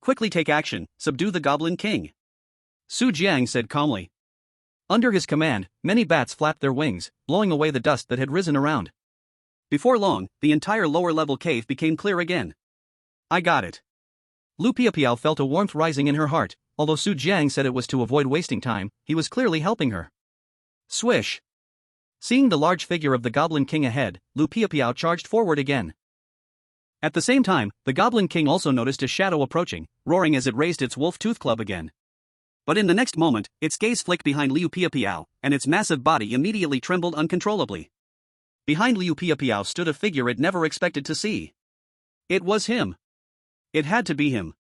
Speaker 1: Quickly take action, subdue the Goblin King. Su Jiang said calmly. Under his command, many bats flapped their wings, blowing away the dust that had risen around. Before long, the entire lower-level cave became clear again. I got it. Lu Piapiao felt a warmth rising in her heart. Although Su Jiang said it was to avoid wasting time, he was clearly helping her. Swish! Seeing the large figure of the Goblin King ahead, Lu Piapiao charged forward again. At the same time, the Goblin King also noticed a shadow approaching, roaring as it raised its wolf-tooth club again. But in the next moment, its gaze flicked behind Liu Piapiao, and its massive body immediately trembled uncontrollably. Behind Liu Piapiao stood a figure it never expected to see. It was him. It had to be him.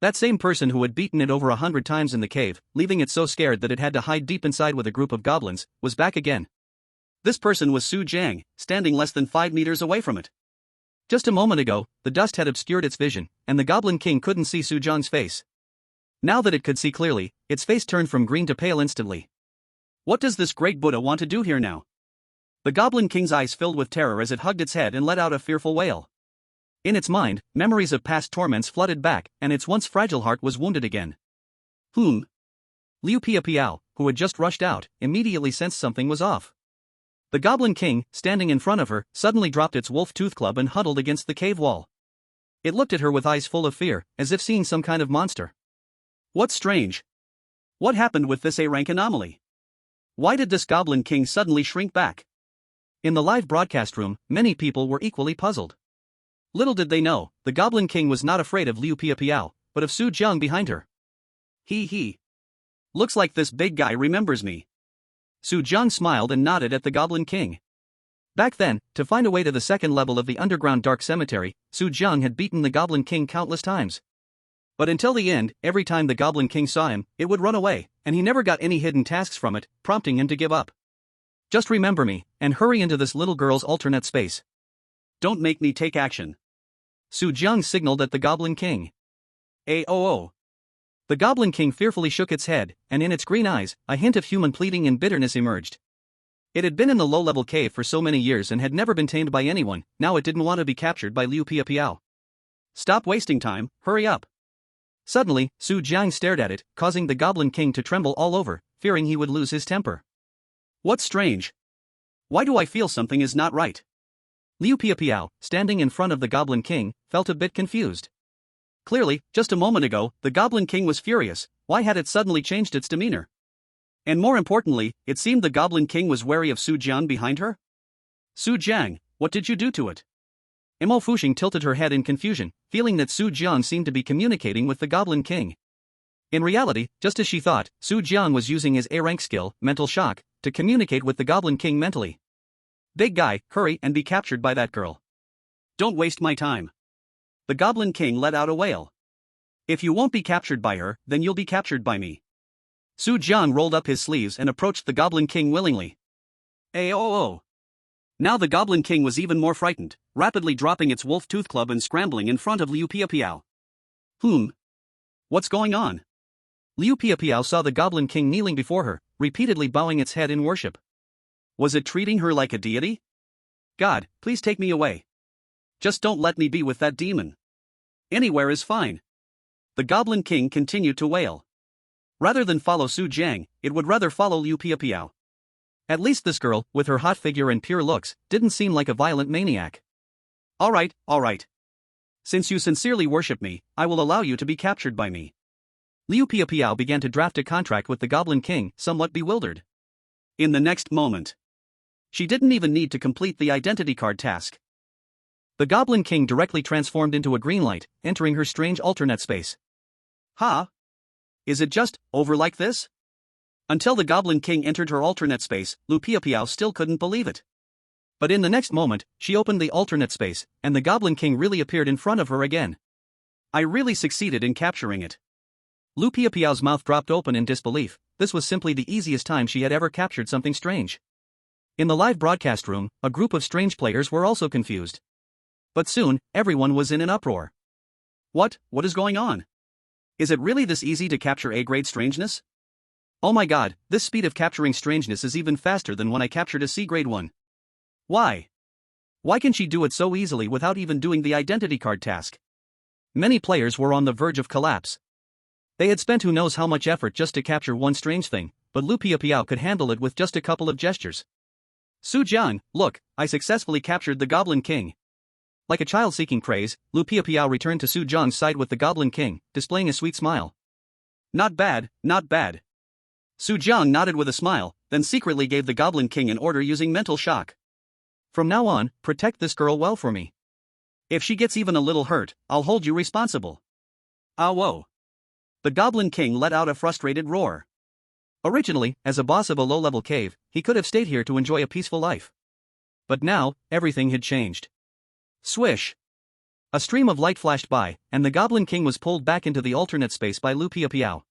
Speaker 1: That same person who had beaten it over 100 times in the cave, leaving it so scared that it had to hide deep inside with a group of goblins, was back again. This person was Su Jiang, standing less than 5 meters away from it. Just a moment ago, the dust had obscured its vision, and the Goblin King couldn't see Su Jiang's face. Now that it could see clearly, its face turned from green to pale instantly. What does this great Buddha want to do here now? The Goblin King's eyes filled with terror as it hugged its head and let out a fearful wail. In its mind, memories of past torments flooded back, and its once fragile heart was wounded again. Liu Piapiao, who had just rushed out, immediately sensed something was off. The Goblin King, standing in front of her, suddenly dropped its wolf-tooth club and huddled against the cave wall. It looked at her with eyes full of fear, as if seeing some kind of monster. What's strange? What happened with this A-rank anomaly? Why did this Goblin King suddenly shrink back? In the live broadcast room, many people were equally puzzled. Little did they know, the Goblin King was not afraid of Liu Piapiao, but of Su Jiang behind her. He. Looks like this big guy remembers me. Su Jiang smiled and nodded at the Goblin King. Back then, to find a way to the second level of the underground dark cemetery, Su Jiang had beaten the Goblin King countless times. But until the end, every time the Goblin King saw him, it would run away, and he never got any hidden tasks from it, prompting him to give up. Just remember me, and hurry into this little girl's alternate space. Don't make me take action. Su Jiang signaled at the Goblin King. Aoo. The Goblin King fearfully shook its head, and in its green eyes, a hint of human pleading and bitterness emerged. It had been in the low-level cave for so many years and had never been tamed by anyone. Now it didn't want to be captured by Liu Piapiao. Stop wasting time, hurry up. Suddenly, Su Jiang stared at it, causing the Goblin King to tremble all over, fearing he would lose his temper. What's strange? Why do I feel something is not right? Liu Piapiao, standing in front of the Goblin King, felt a bit confused. Clearly, just a moment ago, the Goblin King was furious. Why had it suddenly changed its demeanor? And more importantly, it seemed the Goblin King was wary of Su Jiang behind her? Su Jiang, what did you do to it? Mo Fuxing tilted her head in confusion, feeling that Su Jiang seemed to be communicating with the Goblin King. In reality, just as she thought, Su Jiang was using his A-rank skill, Mental Shock, to communicate with the Goblin King mentally. Big guy, hurry and be captured by that girl. Don't waste my time. The Goblin King let out a wail. If you won't be captured by her, then you'll be captured by me. Su Jiang rolled up his sleeves and approached the Goblin King willingly. Ayo. Now the Goblin King was even more frightened, rapidly dropping its wolf tooth club and scrambling in front of Liu Piapiao. What's going on? Liu Piapiao saw the Goblin King kneeling before her, repeatedly bowing its head in worship. Was it treating her like a deity? God, please take me away. Just don't let me be with that demon. Anywhere is fine. The Goblin King continued to wail. Rather than follow Su Jiang, it would rather follow Liu Piapiao. At least this girl, with her hot figure and pure looks, didn't seem like a violent maniac. Alright. Since you sincerely worship me, I will allow you to be captured by me. Liu Piapiao began to draft a contract with the Goblin King, somewhat bewildered. In the next moment, she didn't even need to complete the identity card task. The Goblin King directly transformed into a green light, entering her strange alternate space. Ha! Is it just over like this? Until the Goblin King entered her alternate space, Liu Piapiao still couldn't believe it. But in the next moment, she opened the alternate space, and the Goblin King really appeared in front of her again. I really succeeded in capturing it. Liu Piapiao's mouth dropped open in disbelief. This was simply the easiest time she had ever captured something strange. In the live broadcast room, a group of strange players were also confused. But soon, everyone was in an uproar. What is going on? Is it really this easy to capture A-grade strangeness? Oh my god, this speed of capturing strangeness is even faster than when I captured a C-grade one. Why? Why can she do it so easily without even doing the identity card task? Many players were on the verge of collapse. They had spent who knows how much effort just to capture one strange thing, but Liu Piapiao could handle it with just a couple of gestures. Su Jiang, look, I successfully captured the Goblin King. Like a child seeking praise, Liu Piapiao returned to Su Jiang's side with the Goblin King, displaying a sweet smile. Not bad. Su Jiang nodded with a smile, then secretly gave the Goblin King an order using mental shock. From now on, protect this girl well for me. If she gets even a little hurt, I'll hold you responsible. Ah whoa. The Goblin King let out a frustrated roar. Originally, as a boss of a low-level cave, he could have stayed here to enjoy a peaceful life. But now, everything had changed. Swish! A stream of light flashed by, and the Goblin King was pulled back into the alternate space by Liu Piapiao.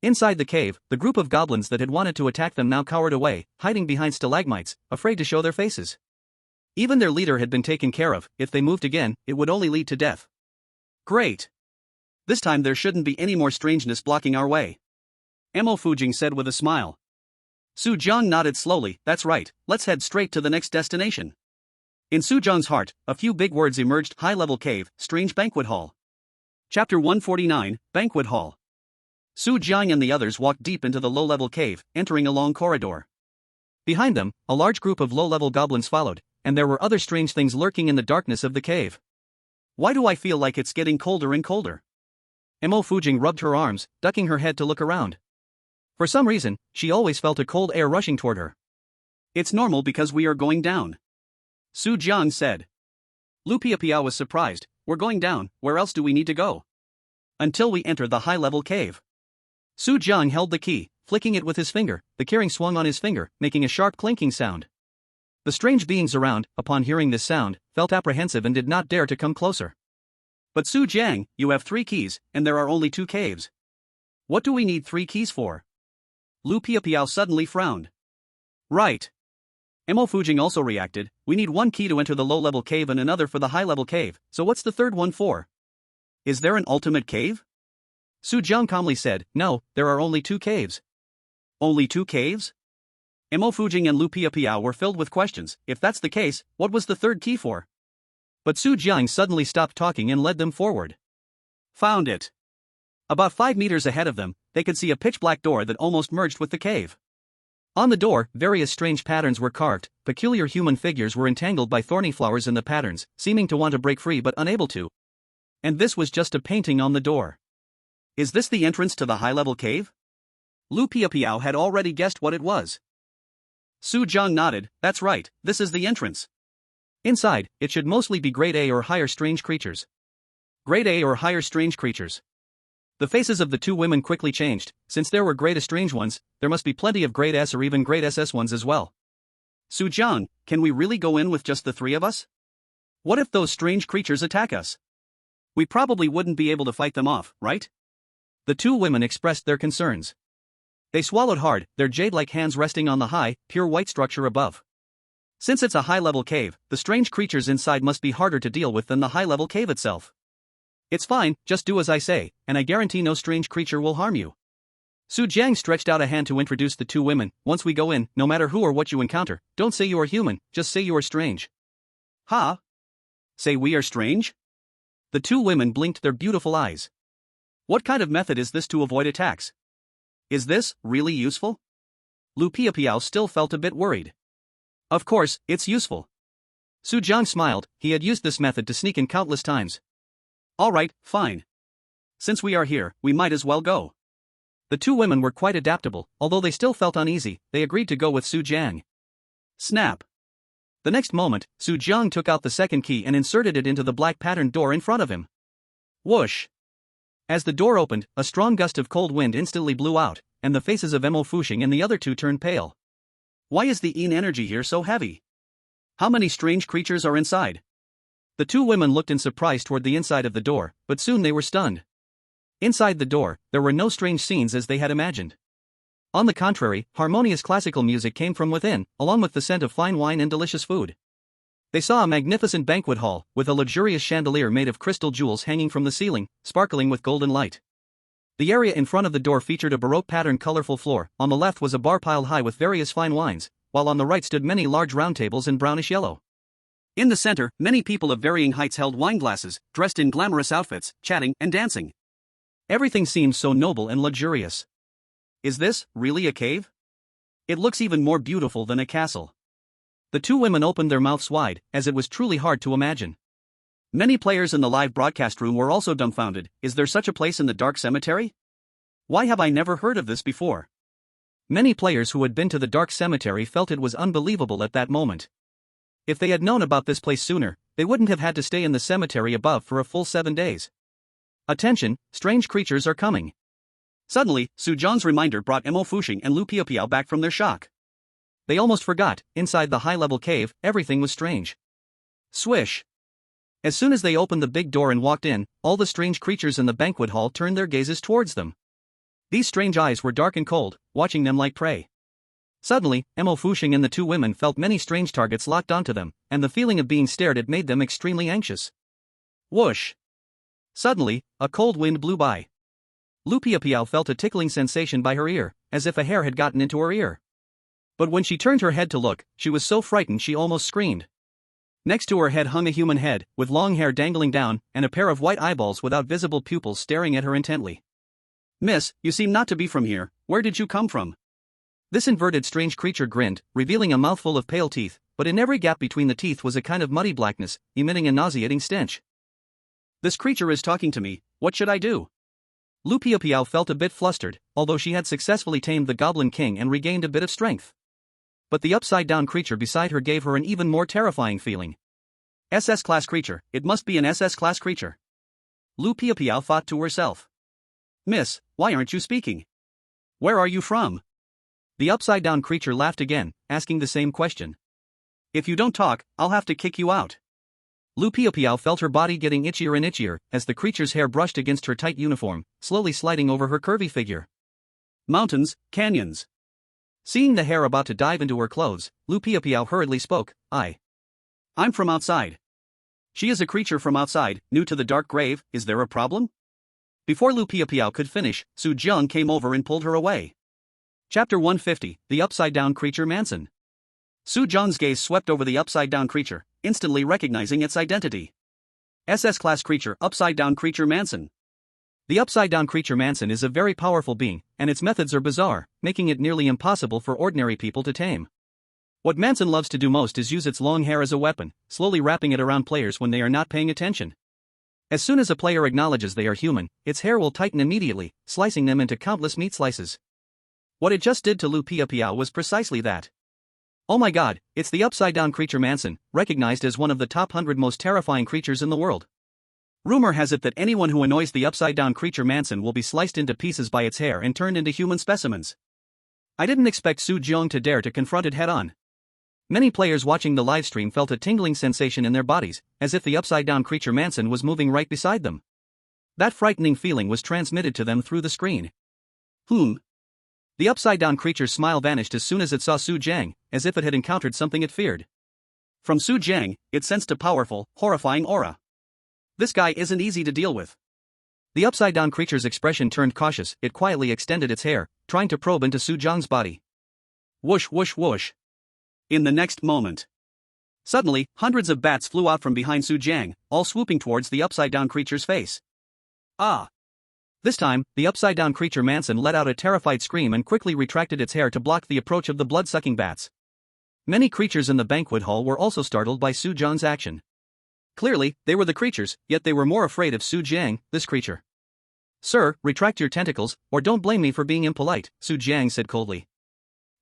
Speaker 1: Inside the cave, the group of goblins that had wanted to attack them now cowered away, hiding behind stalagmites, afraid to show their faces. Even their leader had been taken care of. If they moved again, it would only lead to death. Great! This time there shouldn't be any more strangeness blocking our way. Mo Fujing said with a smile. Su Jiang nodded slowly. That's right, let's head straight to the next destination. In Su Jiang's heart, a few big words emerged: high-level cave, strange banquet hall. Chapter 149, Banquet Hall. Su Jiang and the others walked deep into the low-level cave, entering a long corridor. Behind them, a large group of low-level goblins followed, and there were other strange things lurking in the darkness of the cave. Why do I feel like it's getting colder and colder? Mo Fujing rubbed her arms, ducking her head to look around. For some reason, she always felt a cold air rushing toward her. It's normal because we are going down. Su Jiang said. Liu Piapiao was surprised. We're going down, where else do we need to go? Until we enter the high-level cave. Su Jiang held the key, flicking it with his finger. The keyring swung on his finger, making a sharp clinking sound. The strange beings around, upon hearing this sound, felt apprehensive and did not dare to come closer. But Su Jiang, you have 3 keys, and there are only 2 caves. What do we need 3 keys for? Liu Piapiao suddenly frowned. Right. Mo Fujing also reacted. We need 1 key to enter the low-level cave and another for the high-level cave, so what's the third one for? Is there an ultimate cave? Su Jiang calmly said, no, there are only 2 caves. Only 2 caves? Mo Fujing and Liu Piapiao were filled with questions. If that's the case, what was the third key for? But Su Jiang suddenly stopped talking and led them forward. Found it. About 5 meters ahead of them, they could see a pitch-black door that almost merged with the cave. On the door, various strange patterns were carved. Peculiar human figures were entangled by thorny flowers in the patterns, seeming to want to break free but unable to. And this was just a painting on the door. Is this the entrance to the high-level cave? Liu Piapiao had already guessed what it was. Su Jiang nodded. That's right, this is the entrance. Inside, it should mostly be grade A or higher strange creatures. Grade A or higher strange creatures. The faces of the 2 women quickly changed. Since there were grade A strange ones, there must be plenty of grade S or even grade SS ones as well. Su-jiang, can we really go in with just the three of us? What if those strange creatures attack us? We probably wouldn't be able to fight them off, right? The two women expressed their concerns. They swallowed hard, their jade-like hands resting on the high, pure white structure above. Since it's a high-level cave, the strange creatures inside must be harder to deal with than the high-level cave itself. It's fine, just do as I say, and I guarantee no strange creature will harm you. Su-jiang stretched out a hand to introduce the two women. Once we go in, no matter who or what you encounter, don't say you are human, just say you are strange. Huh? Say we are strange? The two women blinked their beautiful eyes. What kind of method is this to avoid attacks? Is this really useful? Lu Piapiao still felt a bit worried. Of course, it's useful. Su-jiang smiled. He had used this method to sneak in countless times. Alright, fine. Since we are here, we might as well go. The two women were quite adaptable, although they still felt uneasy. They agreed to go with Su-jiang. Snap. The next moment, Su-jiang took out the second key and inserted it into the black patterned door in front of him. Whoosh! As the door opened, a strong gust of cold wind instantly blew out, and the faces of Mo Fuxing and the other two turned pale. Why is the yin energy here so heavy? How many strange creatures are inside? The two women looked in surprise toward the inside of the door, but soon they were stunned. Inside the door, there were no strange scenes as they had imagined. On the contrary, harmonious classical music came from within, along with the scent of fine wine and delicious food. They saw a magnificent banquet hall, with a luxurious chandelier made of crystal jewels hanging from the ceiling, sparkling with golden light. The area in front of the door featured a baroque-patterned colorful floor. On the left was a bar piled high with various fine wines, while on the right stood many large round tables in brownish yellow. In the center, many people of varying heights held wine glasses, dressed in glamorous outfits, chatting and dancing. Everything seemed so noble and luxurious. Is this really a cave? It looks even more beautiful than a castle. The two women opened their mouths wide, as it was truly hard to imagine. Many players in the live broadcast room were also dumbfounded. Is there such a place in the Dark Cemetery? Why have I never heard of this before? Many players who had been to the Dark Cemetery felt it was unbelievable at that moment. If they had known about this place sooner, they wouldn't have had to stay in the cemetery above for a full 7 days. Attention, strange creatures are coming. Suddenly, Su-jiang's reminder brought Mo Fuxing and Lu Piapiao back from their shock. They almost forgot, inside the high-level cave, everything was strange. Swish! As soon as they opened the big door and walked in, all the strange creatures in the banquet hall turned their gazes towards them. These strange eyes were dark and cold, watching them like prey. Suddenly, Mo Fuxing and the two women felt many strange targets locked onto them, and the feeling of being stared at made them extremely anxious. Whoosh! Suddenly, a cold wind blew by. Lu Piapiao felt a tickling sensation by her ear, as if a hair had gotten into her ear. But when she turned her head to look, she was so frightened she almost screamed. Next to her head hung a human head, with long hair dangling down, and a pair of white eyeballs without visible pupils staring at her intently. Miss, you seem not to be from here. Where did you come from? This inverted strange creature grinned, revealing a mouthful of pale teeth, but in every gap between the teeth was a kind of muddy blackness, emitting a nauseating stench. This creature is talking to me. What should I do? Lu Piapiao felt a bit flustered, although she had successfully tamed the Goblin King and regained a bit of strength. But the upside-down creature beside her gave her an even more terrifying feeling. SS-class creature, it must be an SS-class creature. Lu Piapiao thought to herself. Miss, why aren't you speaking? Where are you from? The upside-down creature laughed again, asking the same question. If you don't talk, I'll have to kick you out. Lu Piapiao felt her body getting itchier and itchier, as the creature's hair brushed against her tight uniform, slowly sliding over her curvy figure. Mountains, canyons. Seeing the hair about to dive into her clothes, Lu Piapiao hurriedly spoke, I'm from outside. She is a creature from outside, new to the dark grave. Is there a problem? Before Lu Piapiao could finish, Su-jiang came over and pulled her away. Chapter 150, The Upside-Down Creature Manson. Su-jiang's gaze swept over the upside-down creature, instantly recognizing its identity. SS-class creature, upside-down creature Manson. The upside-down creature Manson is a very powerful being, and its methods are bizarre, making it nearly impossible for ordinary people to tame. What Manson loves to do most is use its long hair as a weapon, slowly wrapping it around players when they are not paying attention. As soon as a player acknowledges they are human, its hair will tighten immediately, slicing them into countless meat slices. What it just did to Lu Piapiao was precisely that. Oh my god, it's the upside-down creature Manson, recognized as one of the top 100 most terrifying creatures in the world. Rumor has it that anyone who annoys the upside-down creature Manson will be sliced into pieces by its hair and turned into human specimens. I didn't expect Su-jiang to dare to confront it head-on. Many players watching the livestream felt a tingling sensation in their bodies, as if the upside-down creature Manson was moving right beside them. That frightening feeling was transmitted to them through the screen. The upside-down creature's smile vanished as soon as it saw Su Jiang, as if it had encountered something it feared. From Su Jiang, it sensed a powerful, horrifying aura. This guy isn't easy to deal with. The upside-down creature's expression turned cautious. It quietly extended its hair, trying to probe into Su Jiang's body. Whoosh whoosh whoosh. In the next moment, suddenly, hundreds of bats flew out from behind Su Jiang, all swooping towards the upside-down creature's face. Ah! This time, the upside-down creature Manson let out a terrified scream and quickly retracted its hair to block the approach of the blood-sucking bats. Many creatures in the banquet hall were also startled by Su Jiang's action. Clearly, they were the creatures, yet they were more afraid of Su Jiang, this creature. Sir, retract your tentacles, or don't blame me for being impolite, Su Jiang said coldly.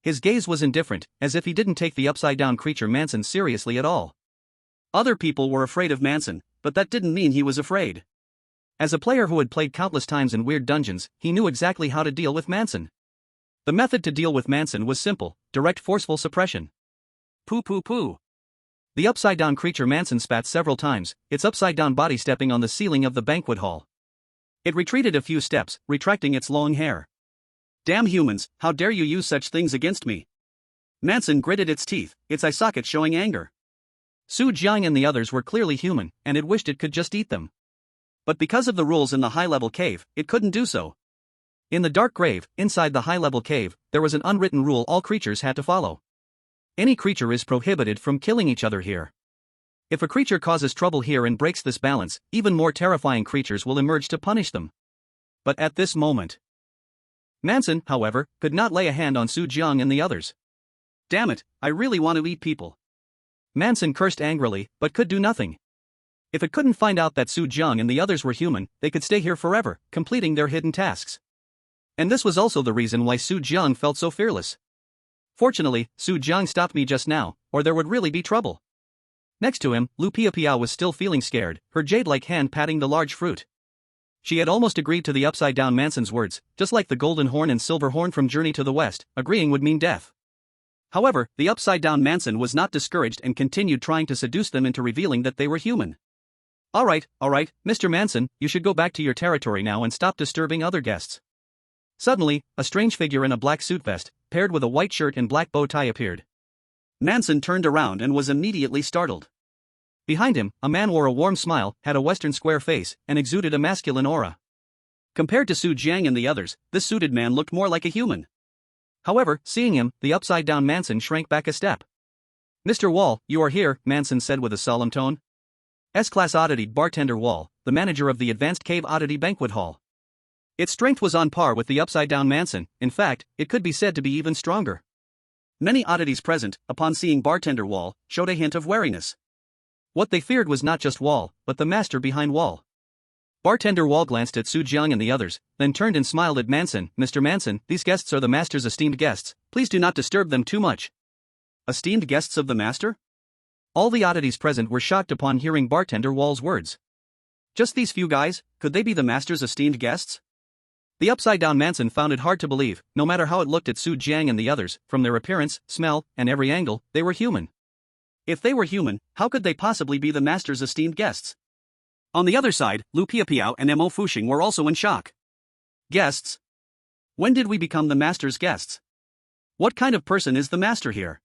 Speaker 1: His gaze was indifferent, as if he didn't take the upside-down creature Manson seriously at all. Other people were afraid of Manson, but that didn't mean he was afraid. As a player who had played countless times in weird dungeons, he knew exactly how to deal with Manson. The method to deal with Manson was simple: direct forceful suppression. Poo poo poo. The upside-down creature Manson spat several times, its upside-down body stepping on the ceiling of the banquet hall. It retreated a few steps, retracting its long hair. Damn humans, how dare you use such things against me? Manson gritted its teeth, its eye sockets showing anger. Su Jiang and the others were clearly human, and it wished it could just eat them. But because of the rules in the high-level cave, it couldn't do so. In the dark grave, inside the high-level cave, there was an unwritten rule all creatures had to follow. Any creature is prohibited from killing each other here. If a creature causes trouble here and breaks this balance, even more terrifying creatures will emerge to punish them. But at this moment, Manson, however, could not lay a hand on Su Jiang and the others. Damn it, I really want to eat people. Manson cursed angrily, but could do nothing. If it couldn't find out that Su Jiang and the others were human, they could stay here forever, completing their hidden tasks. And this was also the reason why Su Jiang felt so fearless. Fortunately, Su Jiang stopped me just now, or there would really be trouble. Next to him, Lu Piapiao was still feeling scared, her jade-like hand patting the large fruit. She had almost agreed to the upside-down Manson's words, just like the golden horn and silver horn from Journey to the West, agreeing would mean death. However, the upside-down Manson was not discouraged and continued trying to seduce them into revealing that they were human. Alright, Mr. Manson, you should go back to your territory now and stop disturbing other guests. Suddenly, a strange figure in a black suit vest, paired with a white shirt and black bow tie appeared. Manson turned around and was immediately startled. Behind him, a man wore a warm smile, had a Western square face, and exuded a masculine aura. Compared to Su Jiang and the others, this suited man looked more like a human. However, seeing him, the upside-down Manson shrank back a step. Mr. Wall, you are here, Manson said with a solemn tone. S-Class Oddity Bartender Wall, the manager of the Advanced Cave Oddity Banquet Hall. Its strength was on par with the upside-down Manson, in fact, it could be said to be even stronger. Many oddities present, upon seeing Bartender Wall, showed a hint of wariness. What they feared was not just Wall, but the master behind Wall. Bartender Wall glanced at Su Jiang and the others, then turned and smiled at Manson. Mr. Manson, these guests are the master's esteemed guests, please do not disturb them too much. Esteemed guests of the master? All the oddities present were shocked upon hearing Bartender Wall's words. Just these few guys, could they be the master's esteemed guests? The upside-down Manson found it hard to believe, no matter how it looked at Su Jiang and the others, from their appearance, smell, and every angle, they were human. If they were human, how could they possibly be the master's esteemed guests? On the other side, Lu Piapiao and Mo Fuxing were also in shock. Guests? When did we become the master's guests? What kind of person is the master here?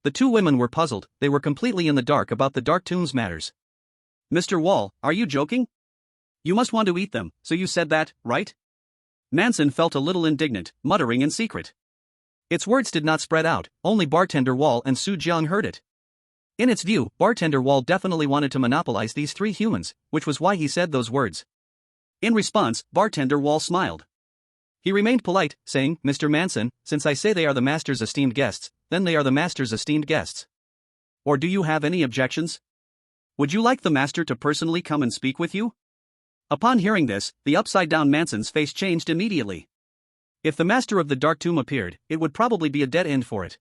Speaker 1: The two women were puzzled, they were completely in the dark about the Dark Tombs matters. Mr. Wall, are you joking? You must want to eat them, so you said that, right? Manson felt a little indignant, muttering in secret. Its words did not spread out, only Bartender Wall and Su Jiang heard it. In its view, Bartender Wall definitely wanted to monopolize these three humans, which was why he said those words. In response, Bartender Wall smiled. He remained polite, saying, Mr. Manson, since I say they are the master's esteemed guests, then they are the master's esteemed guests. Or do you have any objections? Would you like the master to personally come and speak with you? Upon hearing this, the upside-down Manson's face changed immediately. If the master of the Dark Tomb appeared, it would probably be a dead end for it.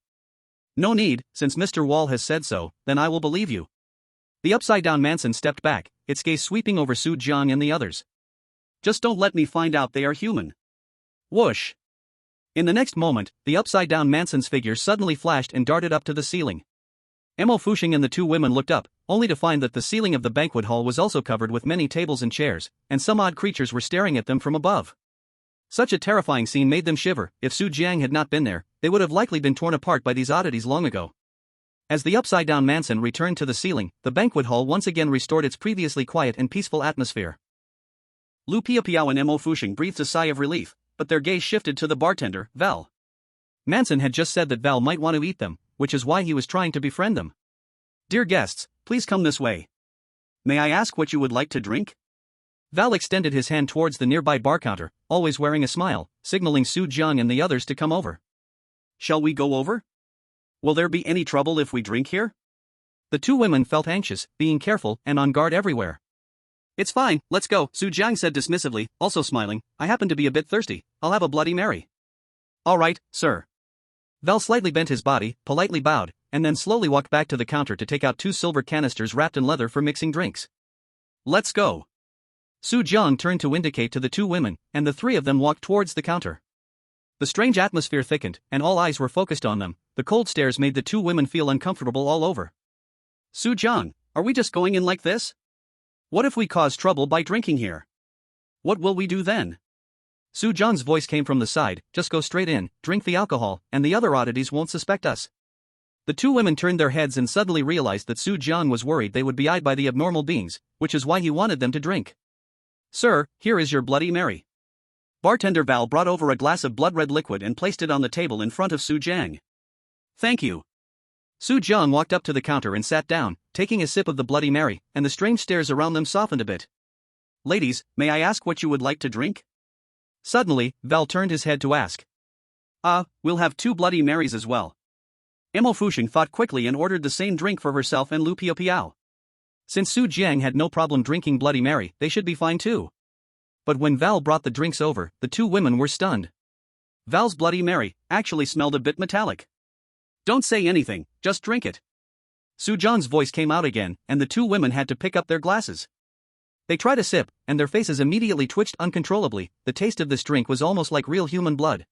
Speaker 1: No need, since Mr. Wall has said so, then I will believe you. The upside-down Manson stepped back, its gaze sweeping over Su Jiang and the others. Just don't let me find out they are human. Whoosh! In the next moment, the upside-down Manson's figure suddenly flashed and darted up to the ceiling. Mo Fushing and the two women looked up, only to find that the ceiling of the banquet hall was also covered with many tables and chairs, and some odd creatures were staring at them from above. Such a terrifying scene made them shiver. If Su Jiang had not been there, they would have likely been torn apart by these oddities long ago. As the upside-down Manson returned to the ceiling, the banquet hall once again restored its previously quiet and peaceful atmosphere. Lu Piapiao and Mo Fushing breathed a sigh of relief, but their gaze shifted to the bartender, Val. Manson had just said that Val might want to eat them, which is why he was trying to befriend them. "Dear guests, please come this way. May I ask what you would like to drink?" Val extended his hand towards the nearby bar counter, always wearing a smile, signaling Su Jiang and the others to come over. "Shall we go over? Will there be any trouble if we drink here?" The two women felt anxious, being careful and on guard everywhere. "It's fine, let's go," Su Jiang said dismissively, also smiling. "I happen to be a bit thirsty, I'll have a Bloody Mary." "All right, sir." Val slightly bent his body, politely bowed, and then slowly walked back to the counter to take out 2 silver canisters wrapped in leather for mixing drinks. "Let's go." Su Jiang turned to indicate to the two women, and the three of them walked towards the counter. The strange atmosphere thickened, and all eyes were focused on them. The cold stares made the two women feel uncomfortable all over. "Su Jiang, are we just going in like this? What if we cause trouble by drinking here? What will we do then?" Su Jiang's voice came from the side. "Just go straight in, drink the alcohol, and the other oddities won't suspect us." The two women turned their heads and suddenly realized that Su Jiang was worried they would be eyed by the abnormal beings, which is why he wanted them to drink. "Sir, here is your Bloody Mary." Bartender Val brought over a glass of blood-red liquid and placed it on the table in front of Su Jiang. "Thank you." Su Jiang walked up to the counter and sat down, taking a sip of the Bloody Mary, and the strange stares around them softened a bit. "Ladies, may I ask what you would like to drink?" Suddenly, Val turned his head to ask. We'll have 2 Bloody Marys as well." Mo Fushing thought quickly and ordered the same drink for herself and Lu Piapiao. Since Su Jiang had no problem drinking Bloody Mary, they should be fine too. But when Val brought the drinks over, the two women were stunned. Val's Bloody Mary actually smelled a bit metallic. "Don't say anything, just drink it." Su Jiang's voice came out again, and the two women had to pick up their glasses. They tried a sip, and their faces immediately twitched uncontrollably. The taste of this drink was almost like real human blood.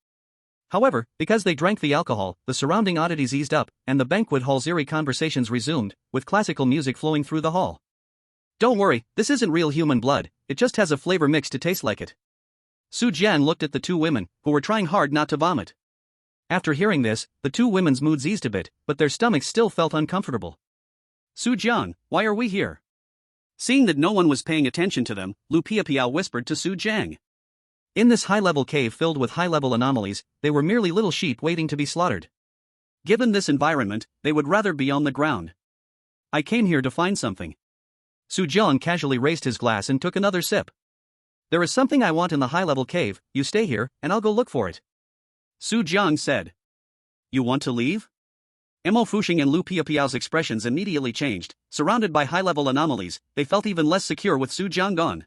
Speaker 1: However, because they drank the alcohol, the surrounding oddities eased up, and the banquet hall's eerie conversations resumed, with classical music flowing through the hall. "Don't worry, this isn't real human blood, it just has a flavor mix to taste like it." Su Jiang looked at the two women, who were trying hard not to vomit. After hearing this, the two women's moods eased a bit, but their stomachs still felt uncomfortable. "Su Jiang, why are we here?" Seeing that no one was paying attention to them, Lu Piapiao whispered to Su Jiang. In this high-level cave filled with high-level anomalies, they were merely little sheep waiting to be slaughtered. Given this environment, they would rather be on the ground. "I came here to find something." Su Jiang casually raised his glass and took another sip. "There is something I want in the high-level cave, you stay here, and I'll go look for it." Su Jiang said. "You want to leave?" Mo Fushing and Lu Piapiao's expressions immediately changed. Surrounded by high-level anomalies, they felt even less secure with Su Jiang gone.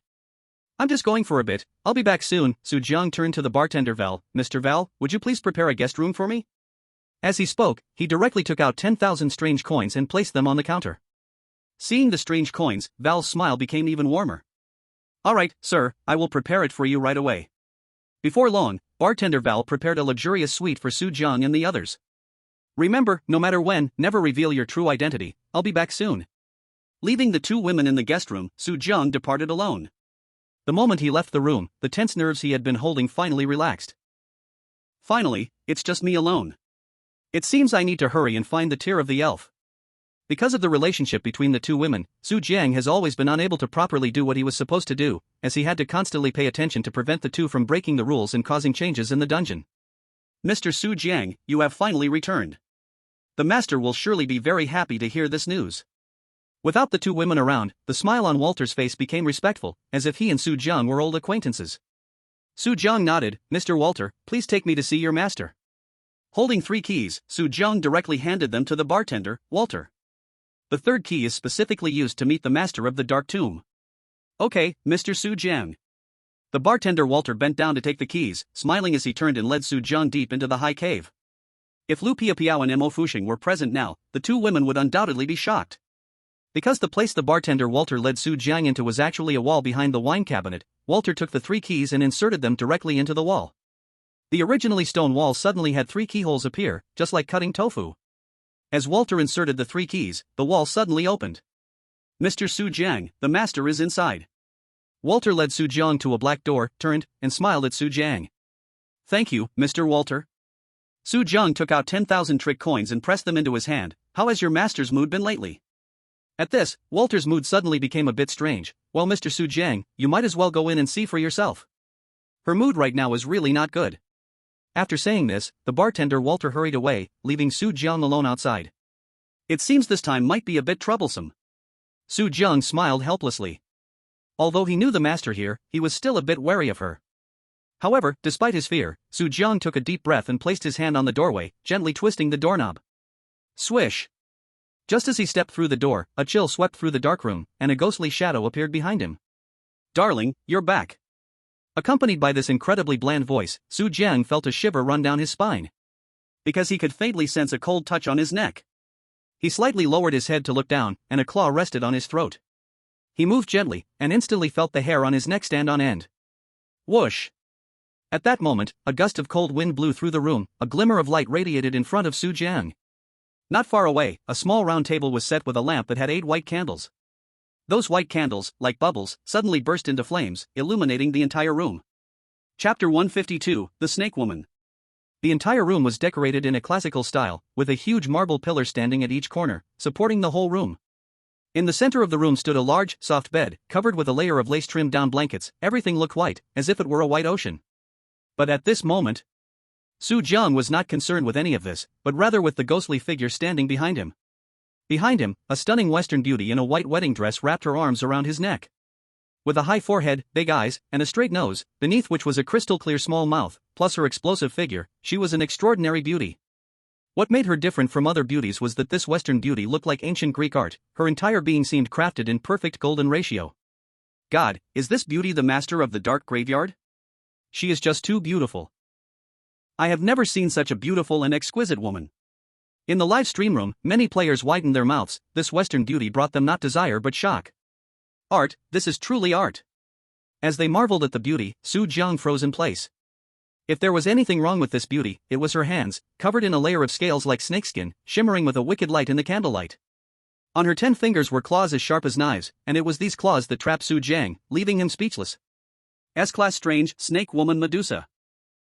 Speaker 1: "I'm just going for a bit, I'll be back soon." Su Jiang turned to the bartender Val. "Mr. Val, would you please prepare a guest room for me?" As he spoke, he directly took out 10,000 strange coins and placed them on the counter. Seeing the strange coins, Val's smile became even warmer. "All right, sir, I will prepare it for you right away." Before long, bartender Val prepared a luxurious suite for Su Jiang and the others. "Remember, no matter when, never reveal your true identity. I'll be back soon." Leaving the two women in the guest room, Su Jiang departed alone. The moment he left the room, the tense nerves he had been holding finally relaxed. "Finally, it's just me alone. It seems I need to hurry and find the tear of the elf." Because of the relationship between the two women, Su Jiang has always been unable to properly do what he was supposed to do, as he had to constantly pay attention to prevent the two from breaking the rules and causing changes in the dungeon. "Mr. Su Jiang, you have finally returned. The master will surely be very happy to hear this news." Without the two women around, the smile on Walter's face became respectful, as if he and Su Jiang were old acquaintances. Su Jiang nodded. "Mr. Walter, please take me to see your master." Holding 3 keys, Su Jiang directly handed them to the bartender, Walter. The 3rd key is specifically used to meet the master of the Dark Tomb. "Okay, Mr. Su Jiang." The bartender Walter bent down to take the keys, smiling as he turned and led Su Jiang deep into the high cave. If Lu Piapiao and Mo Fushing were present now, the two women would undoubtedly be shocked. Because the place the bartender Walter led Su Jiang into was actually a wall behind the wine cabinet, Walter took the 3 keys and inserted them directly into the wall. The originally stone wall suddenly had 3 keyholes appear, just like cutting tofu. As Walter inserted the 3 keys, the wall suddenly opened. Mr. Su Jiang, the master is inside. Walter led Su Jiang to a black door, turned, and smiled at Su Jiang. Thank you, Mr. Walter. Su Jiang took out 10,000 trick coins and pressed them into his hand. How has your master's mood been lately? At this, Walter's mood suddenly became a bit strange. Well, Mr. Su Jiang, you might as well go in and see for yourself. Her mood right now is really not good. After saying this, the bartender Walter hurried away, leaving Su Jiang alone outside. It seems this time might be a bit troublesome. Su Jiang smiled helplessly. Although he knew the master here, he was still a bit wary of her. However, despite his fear, Su Jiang took a deep breath and placed his hand on the doorway, gently twisting the doorknob. Swish! Just as he stepped through the door, a chill swept through the dark room, and a ghostly shadow appeared behind him. Darling, you're back. Accompanied by this incredibly bland voice, Su Jiang felt a shiver run down his spine. Because he could faintly sense a cold touch on his neck. He slightly lowered his head to look down, and a claw rested on his throat. He moved gently, and instantly felt the hair on his neck stand on end. Whoosh! At that moment, a gust of cold wind blew through the room, a glimmer of light radiated in front of Su Jiang. Not far away, a small round table was set with a lamp that had 8 white candles. Those white candles, like bubbles, suddenly burst into flames, illuminating the entire room. Chapter 152, The Snake Woman. The entire room was decorated in a classical style, with a huge marble pillar standing at each corner, supporting the whole room. In the center of the room stood a large, soft bed, covered with a layer of lace-trimmed down blankets. Everything looked white, as if it were a white ocean. But at this moment, Su Jiang was not concerned with any of this, but rather with the ghostly figure standing behind him. Behind him, a stunning Western beauty in a white wedding dress wrapped her arms around his neck. With a high forehead, big eyes, and a straight nose, beneath which was a crystal-clear small mouth, plus her explosive figure, she was an extraordinary beauty. What made her different from other beauties was that this Western beauty looked like ancient Greek art. Her entire being seemed crafted in perfect golden ratio. God, is this beauty the master of the dark graveyard? She is just too beautiful. I have never seen such a beautiful and exquisite woman. In the live stream room, many players widened their mouths. This Western beauty brought them not desire but shock. Art, this is truly art. As they marveled at the beauty, Su Jiang froze in place. If there was anything wrong with this beauty, it was her hands, covered in a layer of scales like snakeskin, shimmering with a wicked light in the candlelight. On her 10 fingers were claws as sharp as knives, and it was these claws that trapped Su Jiang, leaving him speechless. S-Class Strange, Snake Woman Medusa.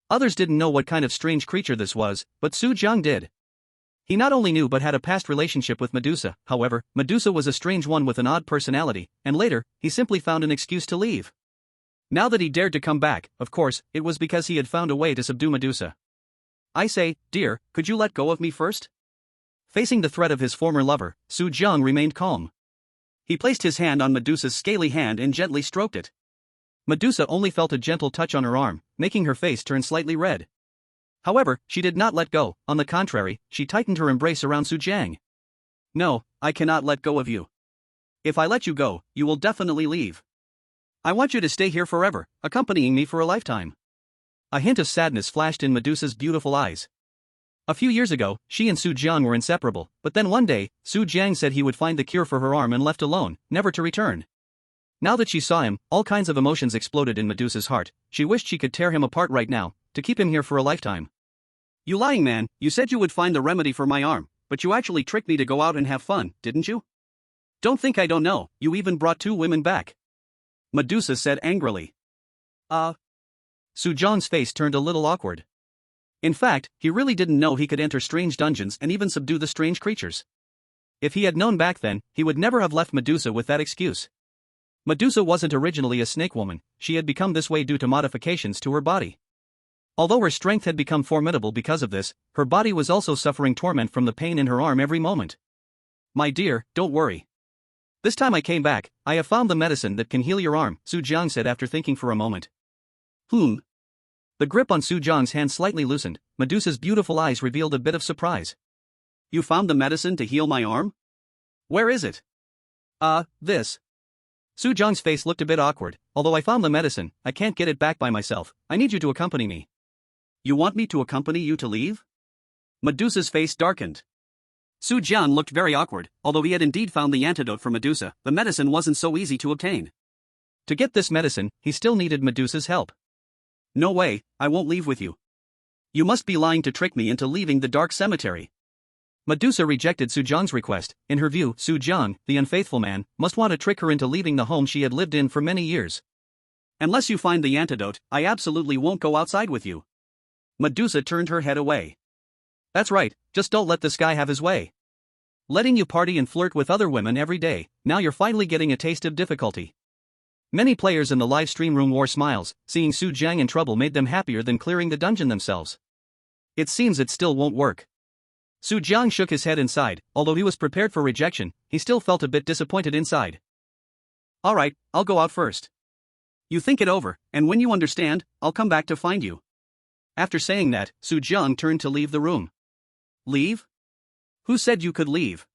Speaker 1: Others didn't know what kind of strange creature this was, but Su Jiang did. He not only knew but had a past relationship with Medusa. However, Medusa was a strange one with an odd personality, and later, he simply found an excuse to leave. Now that he dared to come back, of course, it was because he had found a way to subdue Medusa. I say, dear, could you let go of me first? Facing the threat of his former lover, Su Jiang remained calm. He placed his hand on Medusa's scaly hand and gently stroked it. Medusa only felt a gentle touch on her arm, making her face turn slightly red. However, she did not let go. On the contrary, she tightened her embrace around Su Jiang. No, I cannot let go of you. If I let you go, you will definitely leave. I want you to stay here forever, accompanying me for a lifetime. A hint of sadness flashed in Medusa's beautiful eyes. A few years ago, she and Su Jiang were inseparable, but then one day, Su Jiang said he would find the cure for her arm and left alone, never to return. Now that she saw him, all kinds of emotions exploded in Medusa's heart. She wished she could tear him apart right now, to keep him here for a lifetime. You lying man, you said you would find the remedy for my arm, but you actually tricked me to go out and have fun, didn't you? Don't think I don't know, you even brought 2 women back. Medusa said angrily. Su Jiang's face turned a little awkward. In fact, he really didn't know he could enter strange dungeons and even subdue the strange creatures. If he had known back then, he would never have left Medusa with that excuse. Medusa wasn't originally a snake woman, she had become this way due to modifications to her body. Although her strength had become formidable because of this, her body was also suffering torment from the pain in her arm every moment. My dear, don't worry. This time I came back, I have found the medicine that can heal your arm, Su Jiang said after thinking for a moment. The grip on Su Jiang's hand slightly loosened. Medusa's beautiful eyes revealed a bit of surprise. You found the medicine to heal my arm? Where is it? This. Su Jiang's face looked a bit awkward. Although I found the medicine, I can't get it back by myself. I need you to accompany me. You want me to accompany you to leave? Medusa's face darkened. Su Jiang looked very awkward. Although he had indeed found the antidote for Medusa, the medicine wasn't so easy to obtain. To get this medicine, he still needed Medusa's help. No way, I won't leave with you. You must be lying to trick me into leaving the dark cemetery. Medusa rejected Su Jiang's request. In her view, Su Jiang, the unfaithful man, must want to trick her into leaving the home she had lived in for many years. Unless you find the antidote, I absolutely won't go outside with you. Medusa turned her head away. That's right, just don't let this guy have his way. Letting you party and flirt with other women every day, now you're finally getting a taste of difficulty. Many players in the live stream room wore smiles, seeing Su Jiang in trouble made them happier than clearing the dungeon themselves. It seems it still won't work. Su Jiang shook his head inside. Although he was prepared for rejection, he still felt a bit disappointed inside. Alright, I'll go out first. You think it over, and when you understand, I'll come back to find you. After saying that, Su Jiang turned to leave the room. Leave? Who said you could leave?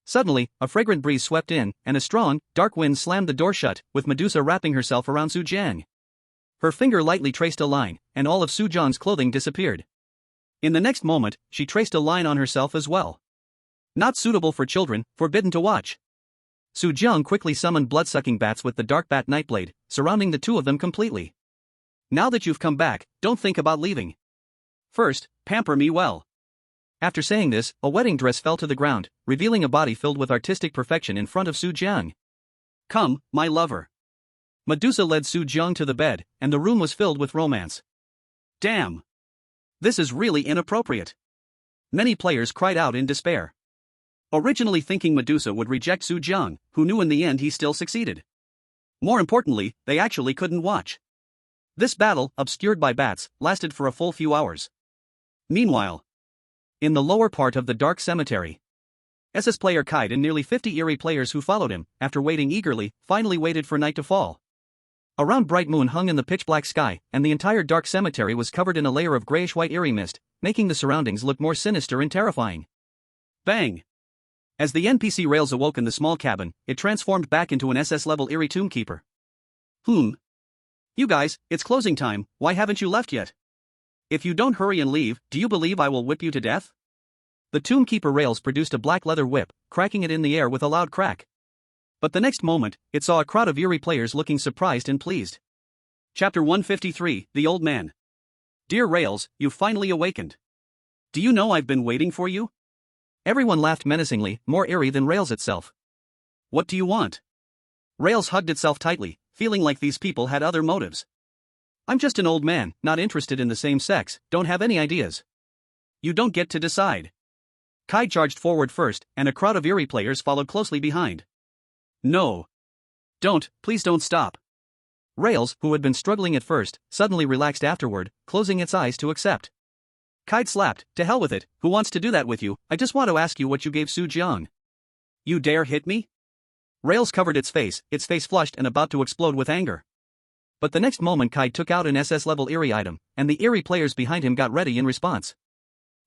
Speaker 1: Suddenly, a fragrant breeze swept in, and a strong, dark wind slammed the door shut, with Medusa wrapping herself around Su Jiang. Her finger lightly traced a line, and all of Su Jiang's clothing disappeared. In the next moment, she traced a line on herself as well. Not suitable for children, forbidden to watch. Su Jiang quickly summoned blood-sucking bats with the dark bat nightblade, surrounding the two of them completely. Now that you've come back, don't think about leaving. First, pamper me well. After saying this, a wedding dress fell to the ground, revealing a body filled with artistic perfection in front of Su Jiang. Come, my lover. Medusa led Su Jiang to the bed, and the room was filled with romance. Damn! This is really inappropriate. Many players cried out in despair. Originally thinking Medusa would reject Su Jiang, who knew in the end he still succeeded. More importantly, they actually couldn't watch. This battle, obscured by bats, lasted for a full few hours. Meanwhile, in the lower part of the dark cemetery, SS player Kaid and nearly 50 eerie players who followed him, after waiting eagerly, finally waited for night to fall. A round bright moon hung in the pitch-black sky, and the entire dark cemetery was covered in a layer of grayish-white eerie mist, making the surroundings look more sinister and terrifying. Bang! As the NPC Rails awoke in the small cabin, it transformed back into an SS-level eerie tombkeeper. You guys, it's closing time, why haven't you left yet? If you don't hurry and leave, do you believe I will whip you to death? The tombkeeper Rails produced a black leather whip, cracking it in the air with a loud crack. But the next moment, it saw a crowd of eerie players looking surprised and pleased. Chapter 153, The Old Man. Dear Rails, you've finally awakened. Do you know I've been waiting for you? Everyone laughed menacingly, more eerie than Rails itself. What do you want? Rails hugged itself tightly, feeling like these people had other motives. I'm just an old man, not interested in the same sex, don't have any ideas. You don't get to decide. Kai charged forward first, and a crowd of eerie players followed closely behind. No. Please don't stop. Rails, who had been struggling at first, suddenly relaxed afterward, closing its eyes to accept. Kaid slapped, to hell with it, who wants to do that with you? I just want to ask you what you gave Su Jiang. You dare hit me? Rails covered its face flushed and about to explode with anger. But the next moment Kaid took out an SS-level eerie item, and the eerie players behind him got ready in response.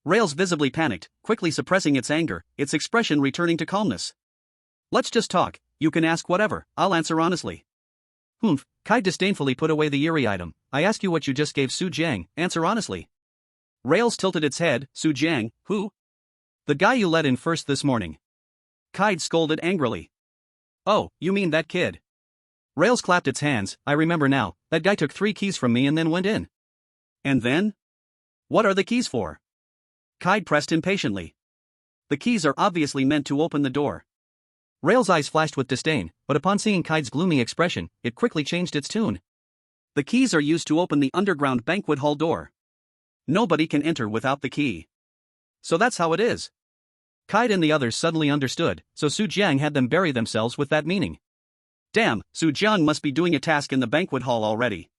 Speaker 1: Rails visibly panicked, quickly suppressing its anger, its expression returning to calmness. Let's just talk, you can ask whatever, I'll answer honestly. Kaid disdainfully put away the eerie item. I ask you what you just gave Su Jiang, answer honestly. Rails tilted its head. Su Jiang, who? The guy you let in first this morning. Kaid scolded angrily. Oh, you mean that kid? Rails clapped its hands. I remember now, that guy took 3 keys from me and then went in. And then? What are the keys for? Kaid pressed impatiently. The keys are obviously meant to open the door. Rails' eyes flashed with disdain, but upon seeing Kaid's gloomy expression, it quickly changed its tune. The keys are used to open the underground banquet hall door. Nobody can enter without the key. So that's how it is. Kaid and the others suddenly understood, so Su Jiang had them bury themselves with that meaning. Damn, Su Jiang must be doing a task in the banquet hall already.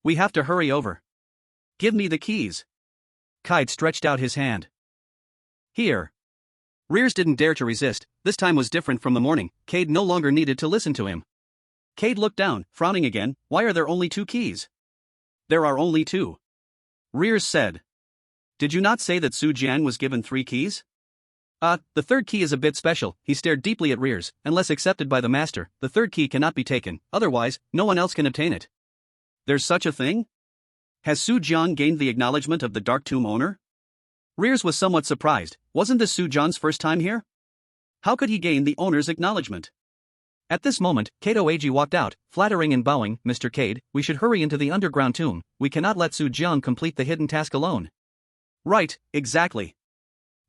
Speaker 1: We have to hurry over. Give me the keys. Kaid stretched out his hand. Here. Rears didn't dare to resist. This time was different from the morning. Kaid no longer needed to listen to him. Kaid looked down, frowning again. Why are there only 2 keys? There are only 2. Rears said. Did you not say that Su Jiang was given 3 keys? The 3rd key is a bit special. He stared deeply at Rears. Unless accepted by the master, the 3rd key cannot be taken, otherwise, no one else can obtain it. There's such a thing? Has Su Jiang gained the acknowledgement of the Dark Tomb owner? Rears was somewhat surprised. Wasn't this Su Jiang's first time here? How could he gain the owner's acknowledgement? At this moment, Kato Eiji walked out, flattering and bowing. Mr. Kaid, we should hurry into the underground tomb. We cannot let Su Jiang complete the hidden task alone. Right, exactly.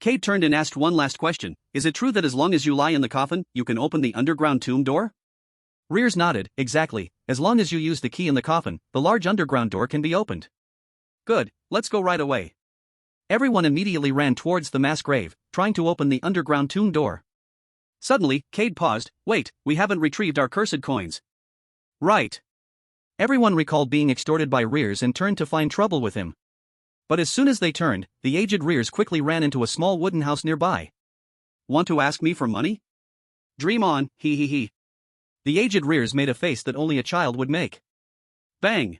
Speaker 1: Cade turned and asked one last question. Is it true that as long as you lie in the coffin, you can open the underground tomb door? Rears nodded. Exactly. As long as you use the key in the coffin, the large underground door can be opened. Good, let's go right away. Everyone immediately ran towards the mass grave, trying to open the underground tomb door. Suddenly, Cade paused. Wait, we haven't retrieved our cursed coins. Right. Everyone recalled being extorted by Rears and turned to find trouble with him. But as soon as they turned, the aged Rears quickly ran into a small wooden house nearby. Want to ask me for money? Dream on, he he he. The aged Rears made a face that only a child would make. Bang!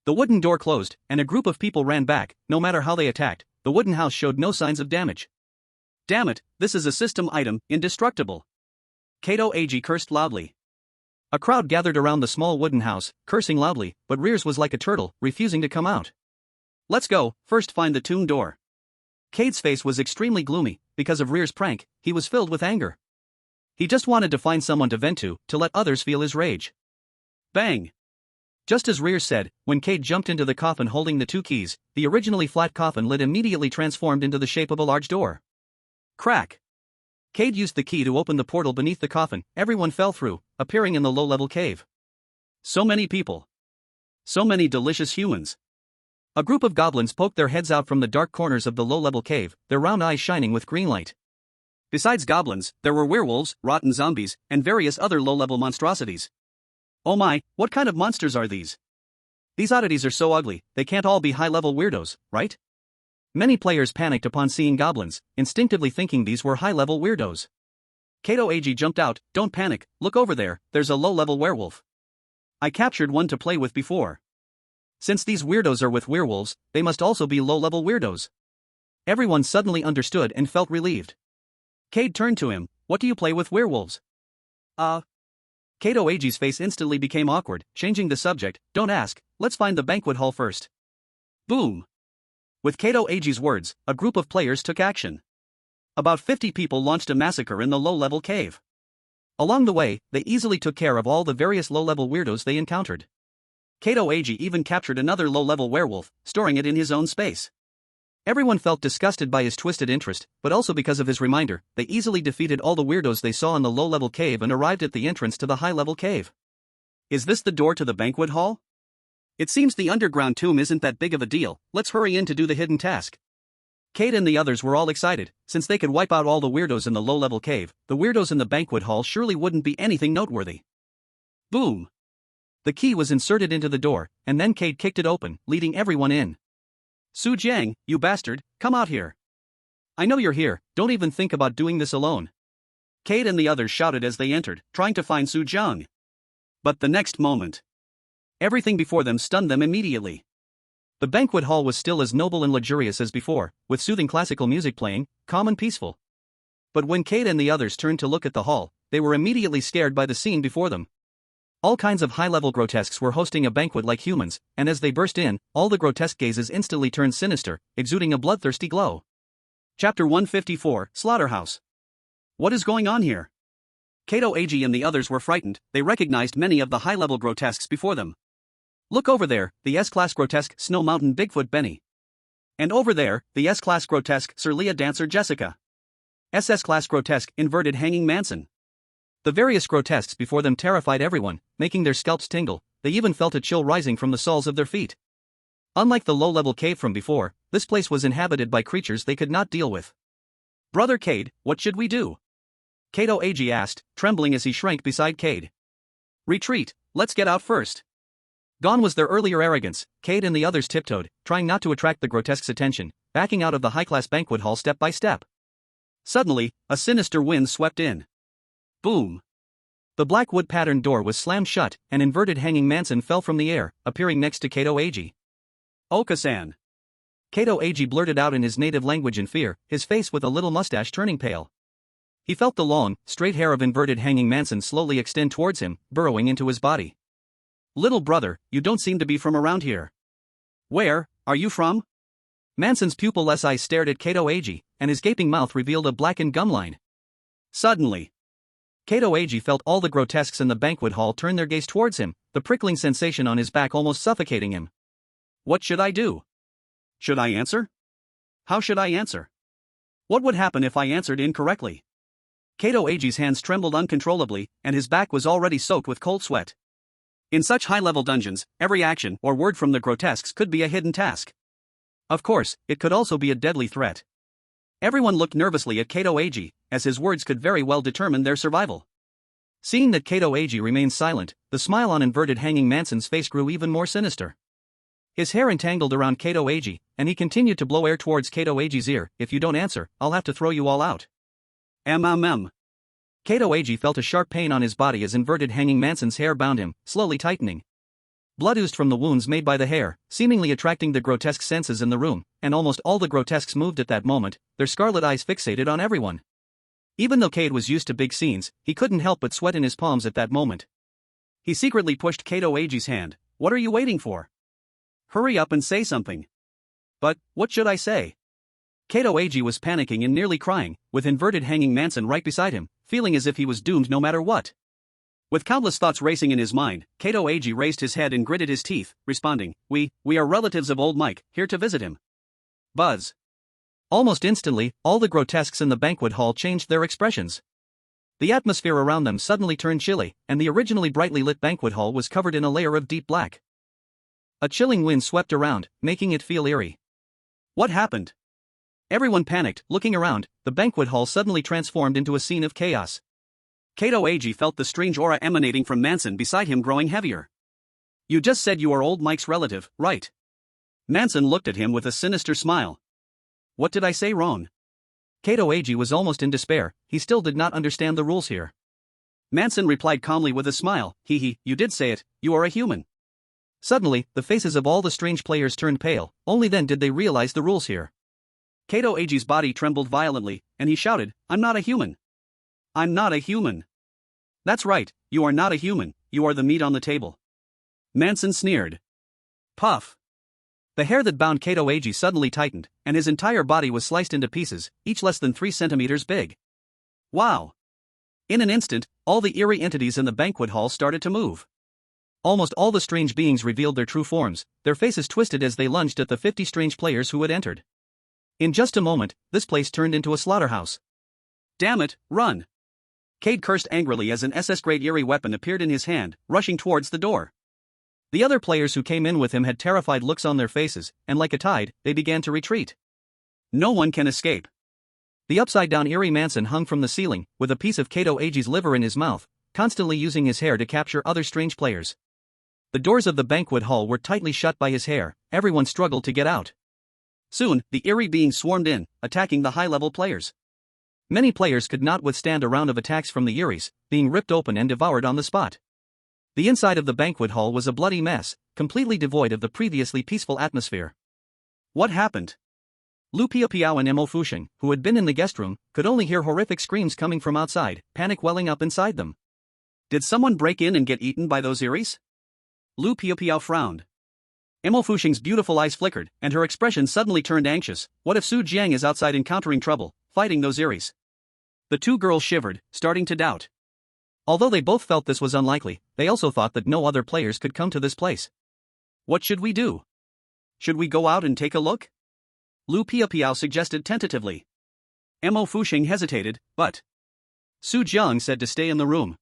Speaker 1: The wooden door closed, and a group of people ran back. No matter how they attacked, the wooden house showed no signs of damage. Damn it, this is a system item, indestructible. Kato Ag cursed loudly. A crowd gathered around the small wooden house, cursing loudly, but Rears was like a turtle, refusing to come out. Let's go, first find the tomb door. Cade's face was extremely gloomy. Because of Rears' prank, he was filled with anger. He just wanted to find someone to vent to let others feel his rage. Bang! Just as Rears said, when Cade jumped into the coffin holding the two keys, the originally flat coffin lid immediately transformed into the shape of a large door. Crack! Cade used the key to open the portal beneath the coffin. Everyone fell through, appearing in the low-level cave. So many people. So many delicious humans. A group of goblins poked their heads out from the dark corners of the low-level cave, their round eyes shining with green light. Besides goblins, there were werewolves, rotten zombies, and various other low-level monstrosities. Oh my, what kind of monsters are these? These oddities are so ugly, they can't all be high-level weirdos, right? Many players panicked upon seeing goblins, instinctively thinking these were high-level weirdos. Kato Ag jumped out. Don't panic, look over there, there's a low-level werewolf. I captured one to play with before. Since these weirdos are with werewolves, they must also be low-level weirdos. Everyone suddenly understood and felt relieved. Cade turned to him. What do you play with werewolves? Kato Ag's face instantly became awkward, changing the subject. Don't ask, let's find the banquet hall first. Boom! With Kato Ag's words, a group of players took action. About 50 people launched a massacre in the low-level cave. Along the way, they easily took care of all the various low-level weirdos they encountered. Kato Ag even captured another low-level werewolf, storing it in his own space. Everyone felt disgusted by his twisted interest, but also because of his reminder, they easily defeated all the weirdos they saw in the low-level cave and arrived at the entrance to the high-level cave. Is this the door to the banquet hall? It seems the underground tomb isn't that big of a deal, let's hurry in to do the hidden task. Cade and the others were all excited. Since they could wipe out all the weirdos in the low-level cave, the weirdos in the banquet hall surely wouldn't be anything noteworthy. Boom! The key was inserted into the door, and then Cade kicked it open, leading everyone in. Su Jiang, you bastard, come out here. I know you're here, don't even think about doing this alone. Cade and the others shouted as they entered, trying to find Su Jiang. But the next moment, everything before them stunned them immediately. The banquet hall was still as noble and luxurious as before, with soothing classical music playing, calm and peaceful. But when Cade and the others turned to look at the hall, they were immediately scared by the scene before them. All kinds of high-level grotesques were hosting a banquet like humans, and as they burst in, all the grotesque gazes instantly turned sinister, exuding a bloodthirsty glow. Chapter 154, Slaughterhouse. What is going on here? Kato Ag and the others were frightened. They recognized many of the high-level grotesques before them. Look over there, the S-Class grotesque Snow Mountain Bigfoot Benny. And over there, the S-Class grotesque Sir Leah Dancer Jessica. SS-Class grotesque Inverted Hanging Manson. The various grotesques before them terrified everyone, making their scalps tingle. They even felt a chill rising from the soles of their feet. Unlike the low-level cave from before, this place was inhabited by creatures they could not deal with. Brother Cade, what should we do? Kato Ag asked, trembling as he shrank beside Cade. Retreat, let's get out first. Gone was their earlier arrogance. Cade and the others tiptoed, trying not to attract the grotesque's attention, backing out of the high-class banquet hall step by step. Suddenly, a sinister wind swept in. Boom! The black wood-patterned door was slammed shut, and Inverted Hanging Manson fell from the air, appearing next to Kato Ag. Oka-san! Kato Ag blurted out in his native language in fear, his face with a little mustache turning pale. He felt the long, straight hair of Inverted Hanging Manson slowly extend towards him, burrowing into his body. Little brother, you don't seem to be from around here. Where are you from? Manson's pupil-less eyes stared at Kato Ag, and his gaping mouth revealed a blackened gum line. Suddenly, Kato Ag felt all the grotesques in the banquet hall turn their gaze towards him, the prickling sensation on his back almost suffocating him. What should I do? Should I answer? How should I answer? What would happen if I answered incorrectly? Kato Age's hands trembled uncontrollably, and his back was already soaked with cold sweat. In such high-level dungeons, every action or word from the grotesques could be a hidden task. Of course, it could also be a deadly threat. Everyone looked nervously at Kato Age, as his words could very well determine their survival. Seeing that Kato Age remained silent, the smile on inverted hanging Manson's face grew even more sinister. His hair entangled around Kato Age, and he continued to blow air towards Kato Age's ear. If you don't answer, I'll have to throw you all out. Kato Age felt a sharp pain on his body as inverted hanging Manson's hair bound him, slowly tightening. Blood oozed from the wounds made by the hair, seemingly attracting the grotesque senses in the room, and almost all the grotesques moved at that moment, their scarlet eyes fixated on everyone. Even though Cade was used to big scenes, he couldn't help but sweat in his palms at that moment. He secretly pushed Kato Age's hand. What are you waiting for? Hurry up and say something. But, what should I say? Kato Age was panicking and nearly crying, with inverted hanging Manson right beside him, feeling as if he was doomed no matter what. With countless thoughts racing in his mind, Kato Age raised his head and gritted his teeth, responding, We are relatives of old Mike, here to visit him. Buzz. Almost instantly, all the grotesques in the banquet hall changed their expressions. The atmosphere around them suddenly turned chilly, and the originally brightly lit banquet hall was covered in a layer of deep black. A chilling wind swept around, making it feel eerie. What happened? Everyone panicked, looking around. The banquet hall suddenly transformed into a scene of chaos. Kato Age felt the strange aura emanating from Manson beside him growing heavier. You just said you are old Mike's relative, right? Manson looked at him with a sinister smile. What did I say wrong? Kato Age was almost in despair, he still did not understand the rules here. Manson replied calmly with a smile, you did say it, you are a human. Suddenly, the faces of all the strange players turned pale, only then did they realize the rules here. Kato Age's body trembled violently, and he shouted, I'm not a human. I'm not a human. That's right, you are not a human, you are the meat on the table. Manson sneered. Puff. The hair that bound Kato Age suddenly tightened, and his entire body was sliced into pieces, each less than 3 centimeters big. Wow. In an instant, all the eerie entities in the banquet hall started to move. Almost all the strange beings revealed their true forms, their faces twisted as they lunged at the 50 strange players who had entered. In just a moment, this place turned into a slaughterhouse. Damn it, run! Cade cursed angrily as an SS-grade eerie weapon appeared in his hand, rushing towards the door. The other players who came in with him had terrified looks on their faces, and like a tide, they began to retreat. No one can escape. The upside-down eerie Manson hung from the ceiling, with a piece of Kato Age's liver in his mouth, constantly using his hair to capture other strange players. The doors of the banquet hall were tightly shut by his hair, everyone struggled to get out. Soon, the eerie beings swarmed in, attacking the high-level players. Many players could not withstand a round of attacks from the Eries, being ripped open and devoured on the spot. The inside of the banquet hall was a bloody mess, completely devoid of the previously peaceful atmosphere. What happened? Lu Piapiao and Mo Fusheng, who had been in the guest room, could only hear horrific screams coming from outside, panic welling up inside them. Did someone break in and get eaten by those Eries? Lu Piapiao frowned. Mo Fusheng's beautiful eyes flickered, and her expression suddenly turned anxious. What if Su Jiang is outside encountering trouble, fighting those Eries? The two girls shivered, starting to doubt. Although they both felt this was unlikely, they also thought that no other players could come to this place. What should we do? Should we go out and take a look? Lu Piapiao suggested tentatively. Mo Fusheng hesitated, but Su Jiang said to stay in the room.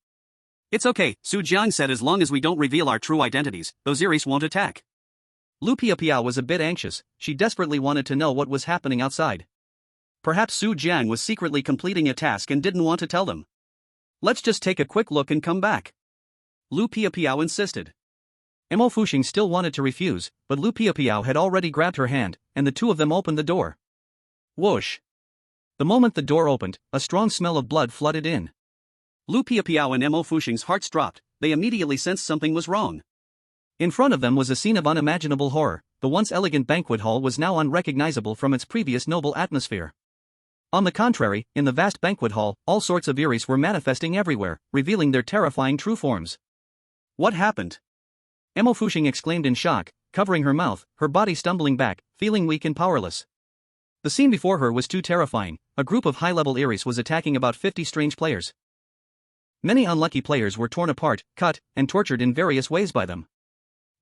Speaker 1: It's okay, Su Jiang said, as long as we don't reveal our true identities, those Eries won't attack. Lu Piapiao was a bit anxious, she desperately wanted to know what was happening outside. Perhaps Su Jiang was secretly completing a task and didn't want to tell them. Let's just take a quick look and come back. Lu Piapiao insisted. Mo Fusheng still wanted to refuse, but Lu Piapiao had already grabbed her hand, and the two of them opened the door. Whoosh! The moment the door opened, a strong smell of blood flooded in. Lu Piapiao and Mo Fusheng's hearts dropped, they immediately sensed something was wrong. In front of them was a scene of unimaginable horror, the once elegant banquet hall was now unrecognizable from its previous noble atmosphere. On the contrary, in the vast banquet hall, all sorts of Eries were manifesting everywhere, revealing their terrifying true forms. What happened? Mo Fusheng exclaimed in shock, covering her mouth, her body stumbling back, feeling weak and powerless. The scene before her was too terrifying. A group of high-level Eries was attacking about 50 strange players. Many unlucky players were torn apart, cut, and tortured in various ways by them.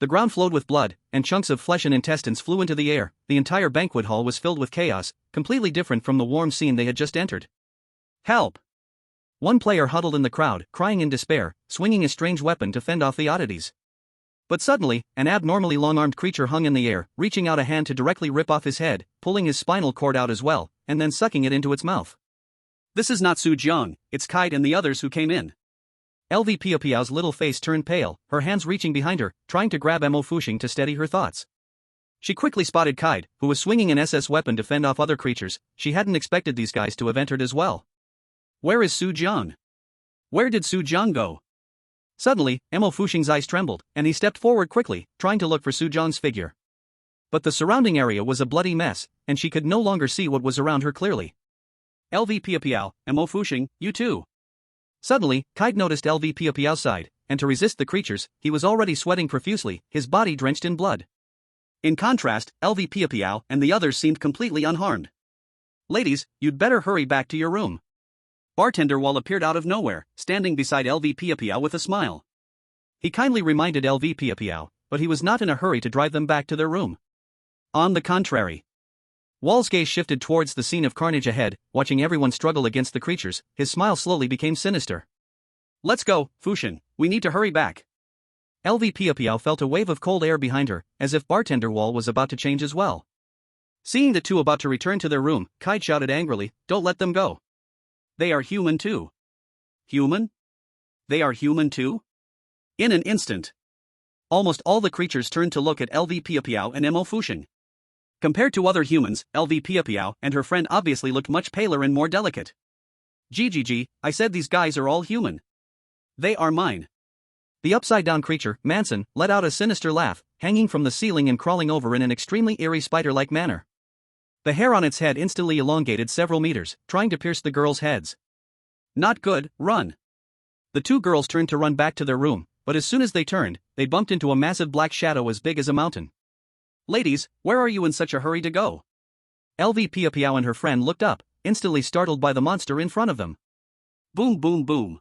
Speaker 1: The ground flowed with blood, and chunks of flesh and intestines flew into the air. The entire banquet hall was filled with chaos, completely different from the warm scene they had just entered. Help! One player huddled in the crowd, crying in despair, swinging a strange weapon to fend off the oddities. But suddenly, an abnormally long-armed creature hung in the air, reaching out a hand to directly rip off his head, pulling his spinal cord out as well, and then sucking it into its mouth. This is not Su Jiang, it's Kite and the others who came in. LV Piao's little face turned pale, her hands reaching behind her, trying to grab Mo Fuxing to steady her thoughts. She quickly spotted Kite, who was swinging an SS weapon to fend off other creatures. She hadn't expected these guys to have entered as well. Where is Su Jiang? Where did Su Jiang go? Suddenly, Mo Fuxing's eyes trembled, and he stepped forward quickly, trying to look for Su Jiang's figure. But the surrounding area was a bloody mess, and she could no longer see what was around her clearly. LV Piao, Mo Fuxing, you too. Suddenly, Kite noticed LV Piao's side, and to resist the creatures, he was already sweating profusely, his body drenched in blood. In contrast, LV Piao and the others seemed completely unharmed. Ladies, you'd better hurry back to your room. Bartender Wall appeared out of nowhere, standing beside LV Piao with a smile. He kindly reminded LV Piao, but he was not in a hurry to drive them back to their room. On the contrary. Wall's gaze shifted towards the scene of carnage ahead, watching everyone struggle against the creatures. His smile slowly became sinister. Let's go, Fuxing, we need to hurry back. LV Piao felt a wave of cold air behind her, as if Bartender Wall was about to change as well. Seeing the two about to return to their room, Kite shouted angrily, "Don't let them go. They are human too." Human? They are human too? In an instant, almost all the creatures turned to look at LV Piao and Mo Fuxing. Compared to other humans, LV Piao and her friend obviously looked much paler and more delicate. GGG, I said these guys are all human. They are mine. The upside-down creature, Manson, let out a sinister laugh, hanging from the ceiling and crawling over in an extremely eerie spider-like manner. The hair on its head instantly elongated several meters, trying to pierce the girls' heads. Not good, run. The two girls turned to run back to their room, but as soon as they turned, they bumped into a massive black shadow as big as a mountain. Ladies, where are you in such a hurry to go? LV Piao and her friend looked up, instantly startled by the monster in front of them. Boom boom boom.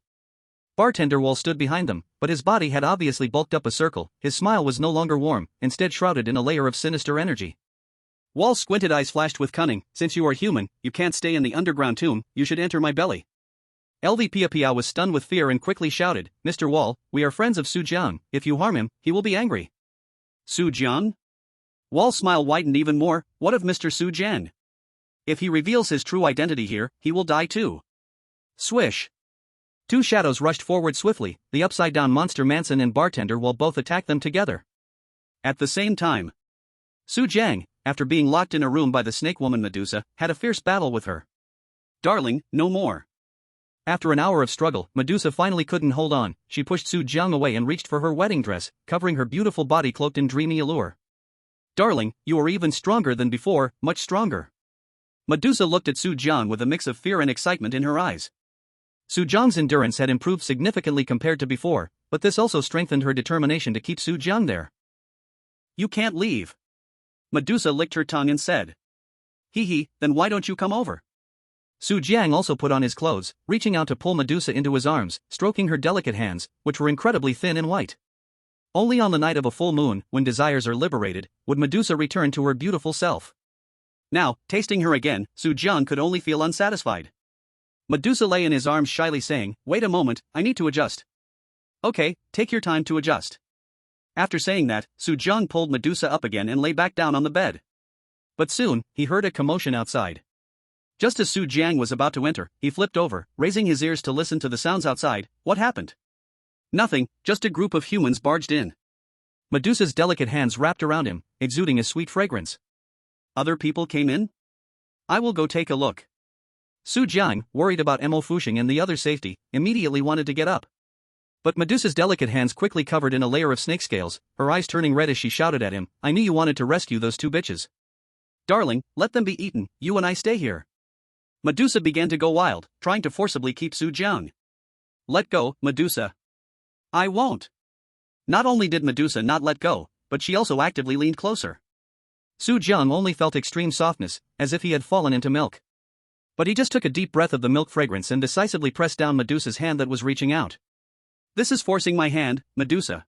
Speaker 1: Bartender Wall stood behind them, but his body had obviously bulked up a circle. His smile was no longer warm, instead shrouded in a layer of sinister energy. Wall's squinted eyes flashed with cunning. Since you are human, you can't stay in the underground tomb, you should enter my belly. LV Piao was stunned with fear and quickly shouted, "Mr. Wall, we are friends of Su Jiang. If you harm him, he will be angry." Su Jiang? Wall's smile widened even more. What of Mr. Su Jiang? If he reveals his true identity here, he will die too. Swish. Two shadows rushed forward swiftly. The upside-down monster Manson and Bartender Wall both attacked them together. At the same time, Su Jiang, after being locked in a room by the snake woman Medusa, had a fierce battle with her. Darling, no more. After an hour of struggle, Medusa finally couldn't hold on. She pushed Su Jiang away and reached for her wedding dress, covering her beautiful body cloaked in dreamy allure. Darling, you are even stronger than before, much stronger. Medusa looked at Su Jiang with a mix of fear and excitement in her eyes. Su Jiang's endurance had improved significantly compared to before, but this also strengthened her determination to keep Su Jiang there. You can't leave. Medusa licked her tongue and said. Hee, then why don't you come over? Su Jiang also put on his clothes, reaching out to pull Medusa into his arms, stroking her delicate hands, which were incredibly thin and white. Only on the night of a full moon, when desires are liberated, would Medusa return to her beautiful self. Now, tasting her again, Su Jiang could only feel unsatisfied. Medusa lay in his arms shyly saying, "Wait a moment, I need to adjust." Okay, take your time to adjust. After saying that, Su Jiang pulled Medusa up again and lay back down on the bed. But soon, he heard a commotion outside. Just as Su Jiang was about to enter, he flipped over, raising his ears to listen to the sounds outside. What happened? Nothing, just a group of humans barged in. Medusa's delicate hands wrapped around him, exuding a sweet fragrance. Other people came in? I will go take a look. Su Jiang, worried about Mo Fuxing and the other's safety, immediately wanted to get up. But Medusa's delicate hands quickly covered in a layer of snake scales, her eyes turning red as she shouted at him, "I knew you wanted to rescue those two bitches. Darling, let them be eaten, you and I stay here." Medusa began to go wild, trying to forcibly keep Su Jiang. Let go, Medusa. I won't. Not only did Medusa not let go, but she also actively leaned closer. Su Jiang only felt extreme softness, as if he had fallen into milk. But he just took a deep breath of the milk fragrance and decisively pressed down Medusa's hand that was reaching out. This is forcing my hand, Medusa.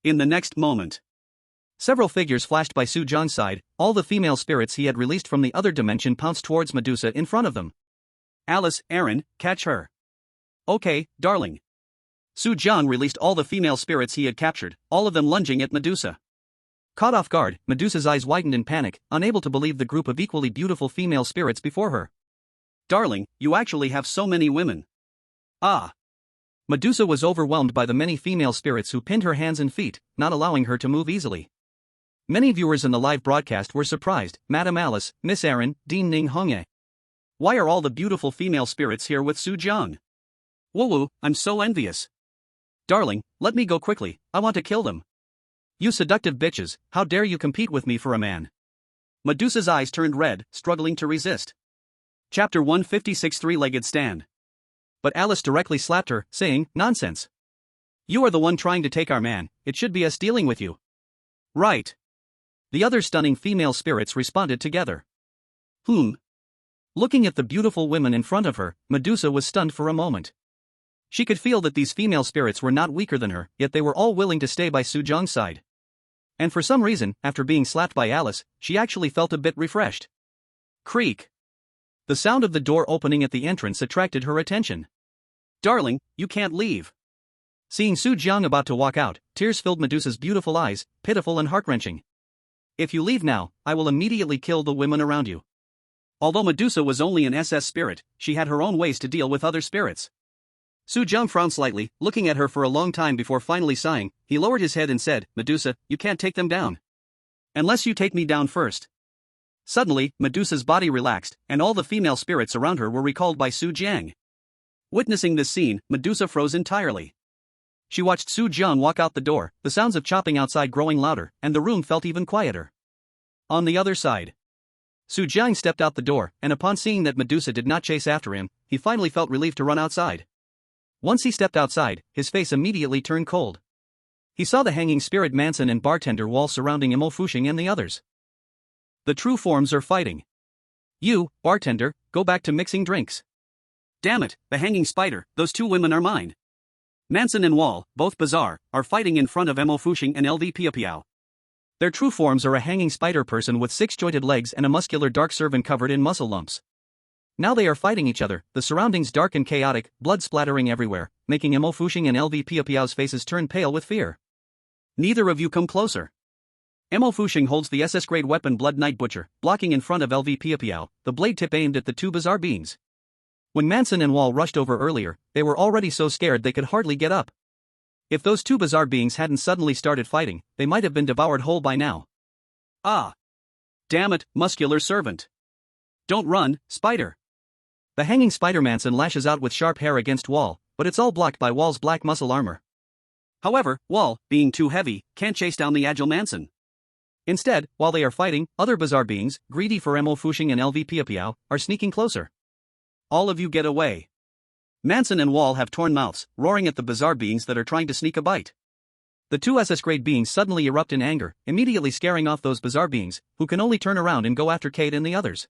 Speaker 1: In the next moment, Several figures flashed by Su Jiang's side, all the female spirits he had released from the other dimension pounced towards Medusa in front of them. Alice, Aaron, catch her. Okay, darling. Su Jiang released all the female spirits he had captured, all of them lunging at Medusa. Caught off guard, Medusa's eyes widened in panic, unable to believe the group of equally beautiful female spirits before her. Darling, you actually have so many women. Ah. Medusa was overwhelmed by the many female spirits who pinned her hands and feet, not allowing her to move easily. Many viewers in the live broadcast were surprised. Madam Alice, Miss Aaron, Dean Ning Hongye. Why are all the beautiful female spirits here with Su Jiang? Woo, I'm so envious. Darling, let me go quickly, I want to kill them. You seductive bitches, how dare you compete with me for a man? Medusa's eyes turned red, struggling to resist. Chapter 156 Three-Legged Stand. But Alice directly slapped her, saying, Nonsense. You are the one trying to take our man, it should be us dealing with you. Right. The other stunning female spirits responded together. Looking at the beautiful women in front of her, Medusa was stunned for a moment. She could feel that these female spirits were not weaker than her, yet they were all willing to stay by Su Jiang's side. And for some reason, after being slapped by Alice, she actually felt a bit refreshed. Creak. The sound of the door opening at the entrance attracted her attention. Darling, you can't leave. Seeing Su Jiang about to walk out, tears filled Medusa's beautiful eyes, pitiful and heart-wrenching. If you leave now, I will immediately kill the women around you. Although Medusa was only an SS spirit, she had her own ways to deal with other spirits. Su Jiang frowned slightly, looking at her for a long time before finally sighing. He lowered his head and said, Medusa, you can't take them down. Unless you take me down first. Suddenly, Medusa's body relaxed, and all the female spirits around her were recalled by Su Jiang. Witnessing this scene, Medusa froze entirely. She watched Su Jiang walk out the door, the sounds of chopping outside growing louder, and the room felt even quieter. On the other side, Su Jiang stepped out the door, and upon seeing that Medusa did not chase after him, he finally felt relieved to run outside. Once he stepped outside, his face immediately turned cold. He saw the hanging spirit Manson and bartender Wall surrounding Imo Fuxing and the others. The true forms are fighting. You, bartender, go back to mixing drinks. Damn it, the hanging spider, those two women are mine. Manson and Wall, both bizarre, are fighting in front of Imo Fuxing and LV Piapiao. Their true forms are a hanging spider person with six-jointed legs and a muscular dark servant covered in muscle lumps. Now they are fighting each other, the surroundings dark and chaotic, blood splattering everywhere, making Imo Fuxing and LV Piapiao's faces turn pale with fear. Neither of you come closer. Imo Fuxing holds the SS-grade weapon Blood Knight Butcher, blocking in front of LV Piapiao, the blade tip aimed at the two bizarre beings. When Manson and Wall rushed over earlier, they were already so scared they could hardly get up. If those two bizarre beings hadn't suddenly started fighting, they might have been devoured whole by now. Ah! Damn it, muscular servant! Don't run, spider! The hanging spider Manson lashes out with sharp hair against Wall, but it's all blocked by Wall's black muscle armor. However, Wall, being too heavy, can't chase down the agile Manson. Instead, while they are fighting, other bizarre beings, greedy for Imo Fuxing and LV Piapiao, are sneaking closer. All of you get away. Manson and Wall have torn mouths, roaring at the bizarre beings that are trying to sneak a bite. The two SS-grade beings suddenly erupt in anger, immediately scaring off those bizarre beings, who can only turn around and go after Kate and the others.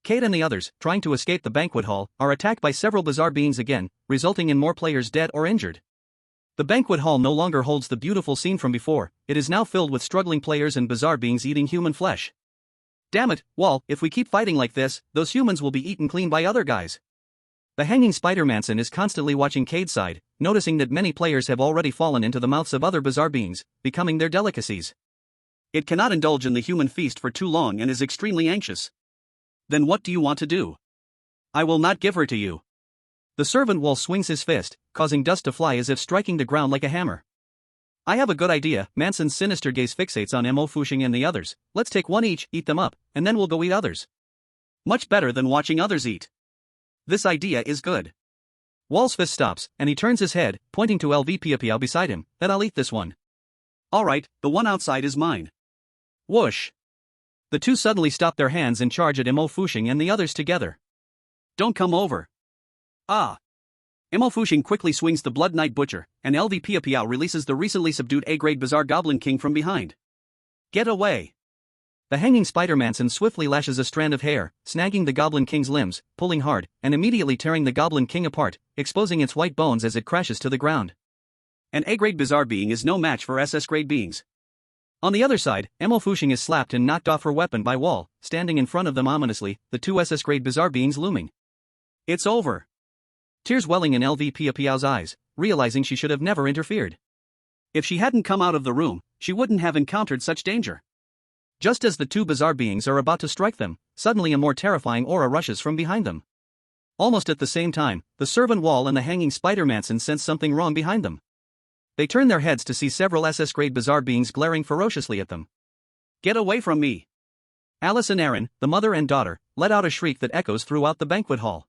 Speaker 1: Kate and the others, trying to escape the banquet hall, are attacked by several bizarre beings again, resulting in more players dead or injured. The banquet hall no longer holds the beautiful scene from before, it is now filled with struggling players and bizarre beings eating human flesh. Damn it, Wall, if we keep fighting like this, those humans will be eaten clean by other guys. The hanging spider Manson is constantly watching Cade's side, noticing that many players have already fallen into the mouths of other bizarre beings, becoming their delicacies. It cannot indulge in the human feast for too long and is extremely anxious. Then what do you want to do? I will not give her to you. The servant Wall swings his fist, causing dust to fly as if striking the ground like a hammer. I have a good idea, Manson's sinister gaze fixates on Imo Fuxing and the others. Let's take one each, eat them up, and then we'll go eat others. Much better than watching others eat. This idea is good. Wall's fist stops, and he turns his head, pointing to LV Piapiao beside him, that I'll eat this one. Alright, the one outside is mine. Whoosh. The two suddenly stop their hands and charge at Imo Fuxing and the others together. Don't come over. Ah. Imo Fuxing quickly swings the Blood Knight Butcher, and LV Piapiao releases the recently subdued A-grade Bizarre Goblin King from behind. Get away! The hanging spider Manson swiftly lashes a strand of hair, snagging the Goblin King's limbs, pulling hard, and immediately tearing the Goblin King apart, exposing its white bones as it crashes to the ground. An A-grade Bizarre being is no match for SS-grade beings. On the other side, Emo Fushing is slapped and knocked off her weapon by Wall, standing in front of them ominously, the two SS-grade bizarre beings looming. It's over. Tears welling in LVP Piao's eyes, realizing she should have never interfered. If she hadn't come out of the room, she wouldn't have encountered such danger. Just as the two bizarre beings are about to strike them, suddenly a more terrifying aura rushes from behind them. Almost at the same time, the servant Wall and the hanging Spider Manson sense something wrong behind them. They turn their heads to see several SS-grade bizarre beings glaring ferociously at them. Get away from me! Alice and Aaron, the mother and daughter, let out a shriek that echoes throughout the banquet hall.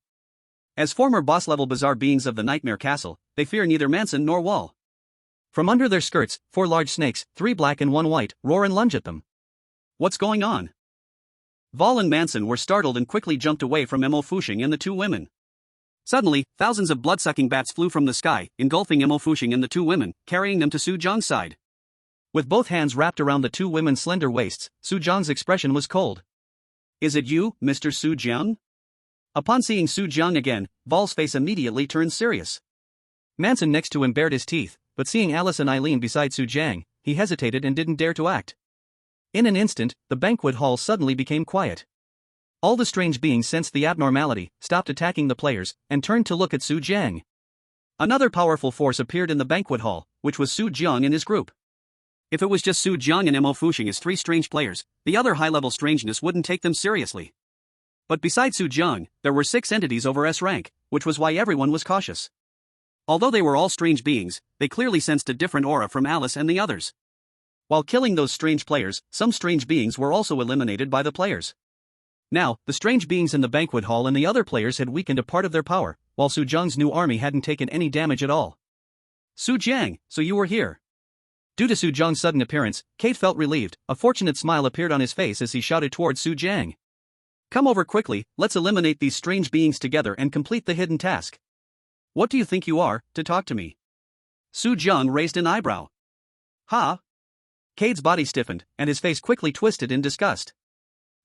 Speaker 1: As former boss-level bizarre beings of the Nightmare Castle, they fear neither Manson nor Wall. From under their skirts, 4 large snakes, 3 black and 1 white, roar and lunge at them. What's going on? Wall and Manson were startled and quickly jumped away from Emo Fushing and the two women. Suddenly, thousands of blood-sucking bats flew from the sky, engulfing Emo Fushing and the two women, carrying them to Su Jiang's side. With both hands wrapped around the two women's slender waists, Su Jiang's expression was cold. Is it you, Mr. Su Jiang? Upon seeing Su Jiang again, Wall's face immediately turned serious. Manson next to him bared his teeth, but seeing Alice and Eileen beside Su Jiang, he hesitated and didn't dare to act. In an instant, the banquet hall suddenly became quiet. All the strange beings sensed the abnormality, stopped attacking the players, and turned to look at Su Jiang. Another powerful force appeared in the banquet hall, which was Su Jiang and his group. If it was just Su Jiang and Emo Fushing as 3 strange players, the other high-level strangeness wouldn't take them seriously. But besides Su Jiang, there were 6 entities over S rank, which was why everyone was cautious. Although they were all strange beings, they clearly sensed a different aura from Alice and the others. While killing those strange players, some strange beings were also eliminated by the players. Now, the strange beings in the banquet hall and the other players had weakened a part of their power, while Su Jiang's new army hadn't taken any damage at all. Su Jiang, so you were here. Due to Su Jiang's sudden appearance, Kate felt relieved. A fortunate smile appeared on his face as he shouted towards Su Jiang. Come over quickly, let's eliminate these strange beings together and complete the hidden task. What do you think you are, to talk to me? Su Jiang raised an eyebrow. Ha! Cade's body stiffened, and his face quickly twisted in disgust.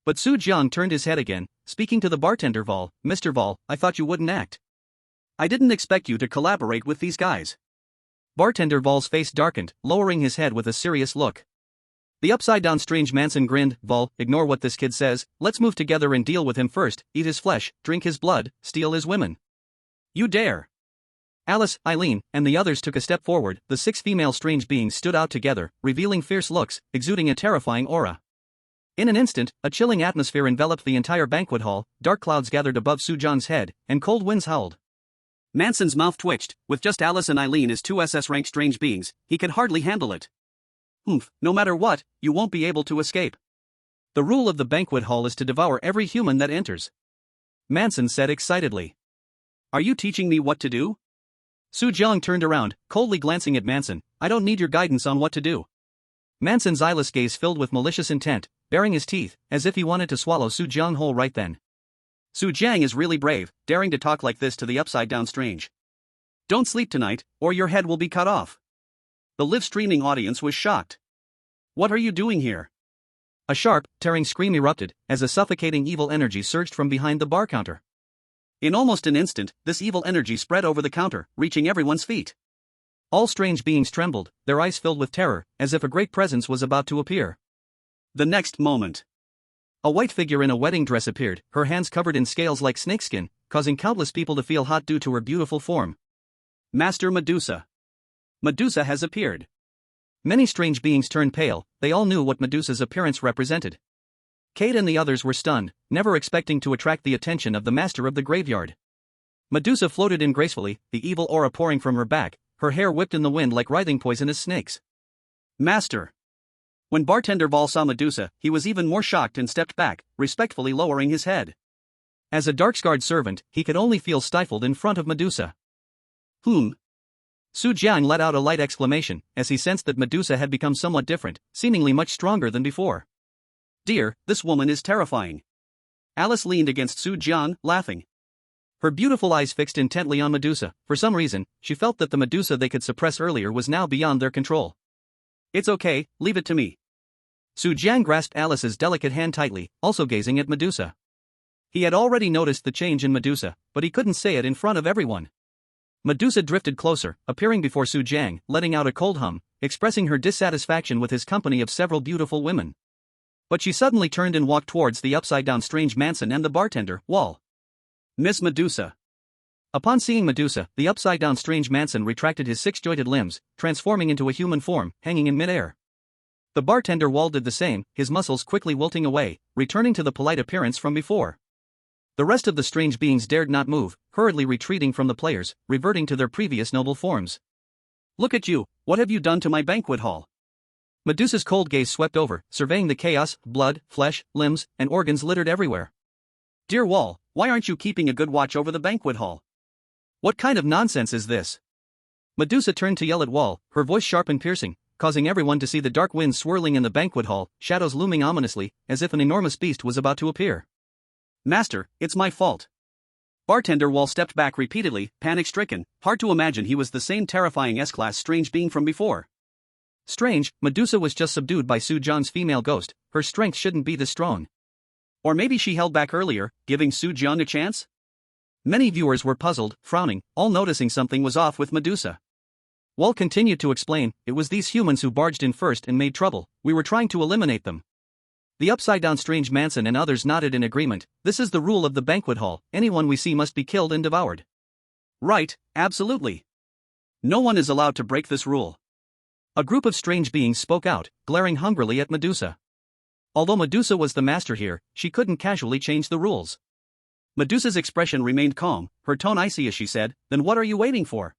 Speaker 1: But Su Jiang turned his head again, speaking to the bartender Wall. Mr. Wall, I thought you wouldn't act. I didn't expect you to collaborate with these guys. Bartender Wall's face darkened, lowering his head with a serious look. The upside-down strange Manson grinned. Wall, ignore what this kid says, let's move together and deal with him first, eat his flesh, drink his blood, steal his women. You dare. Alice, Eileen, and the others took a step forward. The 6 female strange beings stood out together, revealing fierce looks, exuding a terrifying aura. In an instant, a chilling atmosphere enveloped the entire banquet hall, dark clouds gathered above Su Jiang's head, and cold winds howled. Manson's mouth twitched. With just Alice and Eileen as 2 SS-ranked strange beings, he could hardly handle it. No matter what, you won't be able to escape. The rule of the banquet hall is to devour every human that enters. Manson said excitedly. Are you teaching me what to do? Su Jiang turned around, coldly glancing at Manson. I don't need your guidance on what to do. Manson's eyeless gaze filled with malicious intent, baring his teeth, as if he wanted to swallow Su Jiang whole right then. Su Jiang is really brave, daring to talk like this to the upside-down strange. Don't sleep tonight, or your head will be cut off. The live-streaming audience was shocked. What are you doing here? A sharp, tearing scream erupted, as a suffocating evil energy surged from behind the bar counter. In almost an instant, this evil energy spread over the counter, reaching everyone's feet. All strange beings trembled, their eyes filled with terror, as if a great presence was about to appear. The next moment, a white figure in a wedding dress appeared, her hands covered in scales like snakeskin, causing countless people to feel hot due to her beautiful form. Master Medusa. Medusa has appeared. Many strange beings turned pale, they all knew what Medusa's appearance represented. Kate and the others were stunned, never expecting to attract the attention of the master of the graveyard. Medusa floated in gracefully, the evil aura pouring from her back, her hair whipped in the wind like writhing poisonous snakes. Master. When bartender Wall saw Medusa, he was even more shocked and stepped back, respectfully lowering his head. As a dark-scarred servant, he could only feel stifled in front of Medusa. Su Jiang let out a light exclamation, as he sensed that Medusa had become somewhat different, seemingly much stronger than before. Dear, this woman is terrifying. Alice leaned against Su Jiang, laughing. Her beautiful eyes fixed intently on Medusa. For some reason, she felt that the Medusa they could suppress earlier was now beyond their control. It's okay, leave it to me. Su Jiang grasped Alice's delicate hand tightly, also gazing at Medusa. He had already noticed the change in Medusa, but he couldn't say it in front of everyone. Medusa drifted closer, appearing before Su Jiang, letting out a cold hum, expressing her dissatisfaction with his company of several beautiful women. But she suddenly turned and walked towards the upside-down strange Manson and the bartender, Wall. Miss Medusa. Upon seeing Medusa, the upside-down strange Manson retracted his six-jointed limbs, transforming into a human form, hanging in midair. The bartender Wall did the same, his muscles quickly wilting away, returning to the polite appearance from before. The rest of the strange beings dared not move, hurriedly retreating from the players, reverting to their previous noble forms. Look at you, what have you done to my banquet hall? Medusa's cold gaze swept over, surveying the chaos, blood, flesh, limbs, and organs littered everywhere. Dear Wall, why aren't you keeping a good watch over the banquet hall? What kind of nonsense is this? Medusa turned to yell at Wall, her voice sharp and piercing, causing everyone to see the dark winds swirling in the banquet hall, shadows looming ominously, as if an enormous beast was about to appear. Master, it's my fault. Bartender Wall stepped back repeatedly, panic-stricken. Hard to imagine he was the same terrifying S-class strange being from before. Strange, Medusa was just subdued by Su Jiang's female ghost, her strength shouldn't be this strong. Or maybe she held back earlier, giving Su Jiang a chance? Many viewers were puzzled, frowning, all noticing something was off with Medusa. Wall continued to explain, it was these humans who barged in first and made trouble, we were trying to eliminate them. The upside-down strange Manson and others nodded in agreement, this is the rule of the banquet hall, anyone we see must be killed and devoured. Right, absolutely. No one is allowed to break this rule. A group of strange beings spoke out, glaring hungrily at Medusa. Although Medusa was the master here, she couldn't casually change the rules. Medusa's expression remained calm, her tone icy as she said, then what are you waiting for?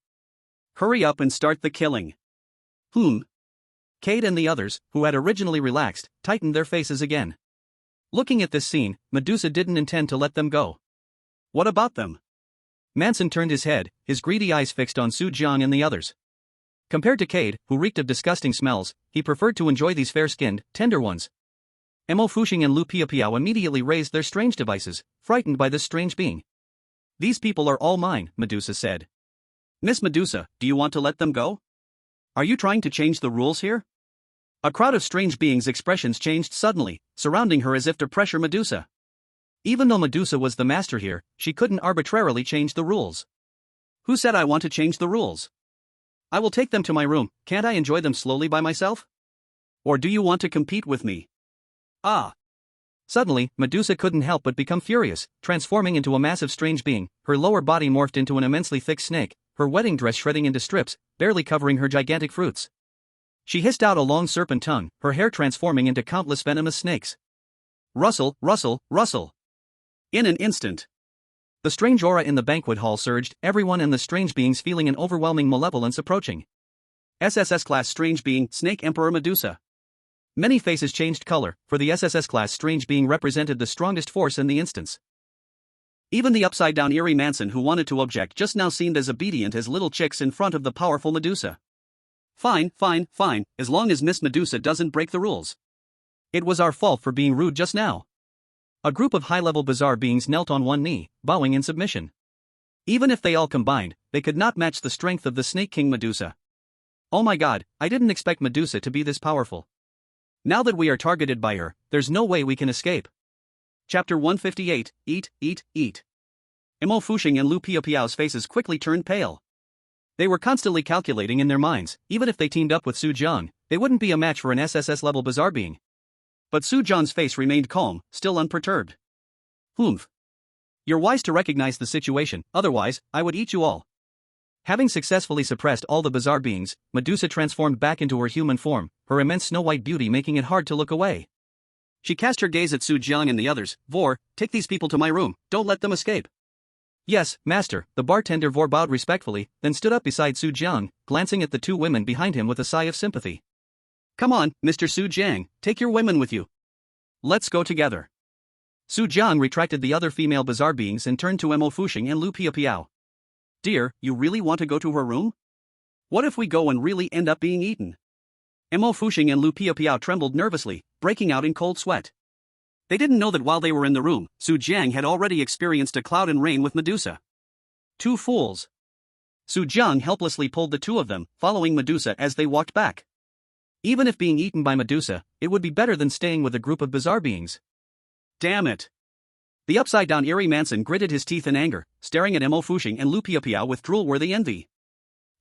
Speaker 1: Hurry up and start the killing. Cade and the others, who had originally relaxed, tightened their faces again. Looking at this scene, Medusa didn't intend to let them go. What about them? Manson turned his head, his greedy eyes fixed on Su Jiang and the others. Compared to Cade, who reeked of disgusting smells, he preferred to enjoy these fair-skinned, tender ones. Mo Fuxing and Lu Piapiao immediately raised their strange devices, frightened by this strange being. These people are all mine, Medusa said. Miss Medusa, do you want to let them go? Are you trying to change the rules here? A crowd of strange beings' expressions changed suddenly, surrounding her as if to pressure Medusa. Even though Medusa was the master here, she couldn't arbitrarily change the rules. Who said I want to change the rules? I will take them to my room, can't I enjoy them slowly by myself? Or do you want to compete with me? Ah! Suddenly, Medusa couldn't help but become furious, transforming into a massive strange being, her lower body morphed into an immensely thick snake, her wedding dress shredding into strips, barely covering her gigantic fruits. She hissed out a long serpent tongue, her hair transforming into countless venomous snakes. Rustle, rustle, rustle. In an instant. The strange aura in the banquet hall surged, everyone and the strange beings feeling an overwhelming malevolence approaching. SSS class strange being, Snake Emperor Medusa. Many faces changed color, for the SSS class strange being represented the strongest force in the instance. Even the upside-down eerie Manson who wanted to object just now seemed as obedient as little chicks in front of the powerful Medusa. Fine, as long as Miss Medusa doesn't break the rules. It was our fault for being rude just now. A group of high-level bizarre beings knelt on one knee, bowing in submission. Even if they all combined, they could not match the strength of the Snake King Medusa. Oh my god, I didn't expect Medusa to be this powerful. Now that we are targeted by her, there's no way we can escape. Chapter 158, Eat. Mo Fuxing and Lu Piapiao's faces quickly turned pale. They were constantly calculating in their minds, even if they teamed up with Su Jiang, they wouldn't be a match for an SSS-level bizarre being. But Su Jiang's face remained calm, still unperturbed. You're wise to recognize the situation, otherwise, I would eat you all. Having successfully suppressed all the bizarre beings, Medusa transformed back into her human form, her immense snow-white beauty making it hard to look away. She cast her gaze at Su Jiang and the others. Vor, take these people to my room, don't let them escape. Yes, master, the bartender Vor bowed respectfully, then stood up beside Su Jiang, glancing at the two women behind him with a sigh of sympathy. Come on, Mr. Su Jiang, take your women with you. Let's go together. Su Jiang retracted the other female bizarre beings and turned to Mo Fuxing and Lu Piapiao. Dear, you really want to go to her room? What if we go and really end up being eaten? Mo Fuxing and Lu Piapiao trembled nervously, breaking out in cold sweat. They didn't know that while they were in the room, Su Jiang had already experienced a cloud and rain with Medusa. Two fools. Su Jiang helplessly pulled the two of them, following Medusa as they walked back. Even if being eaten by Medusa, it would be better than staying with a group of bizarre beings. Damn it. The upside-down eerie Manson gritted his teeth in anger, staring at Mo Fuxing and Lu Piapiao with drool-worthy envy.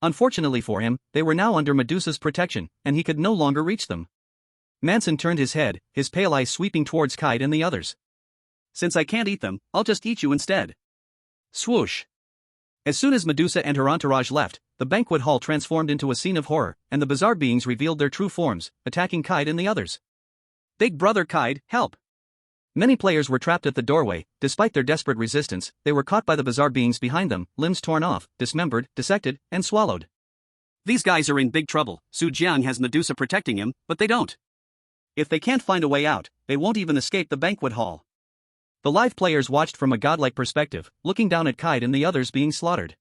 Speaker 1: Unfortunately for him, they were now under Medusa's protection, and he could no longer reach them. Manson turned his head, his pale eyes sweeping towards Kite and the others. Since I can't eat them, I'll just eat you instead. Swoosh. As soon as Medusa and her entourage left, the banquet hall transformed into a scene of horror, and the bizarre beings revealed their true forms, attacking Kite and the others. Big brother Kite, help! Many players were trapped at the doorway. Despite their desperate resistance, they were caught by the bizarre beings behind them, limbs torn off, dismembered, dissected, and swallowed. These guys are in big trouble. Su Jiang has Medusa protecting him, but they don't. If they can't find a way out, they won't even escape the banquet hall. The live players watched from a godlike perspective, looking down at Kite and the others being slaughtered.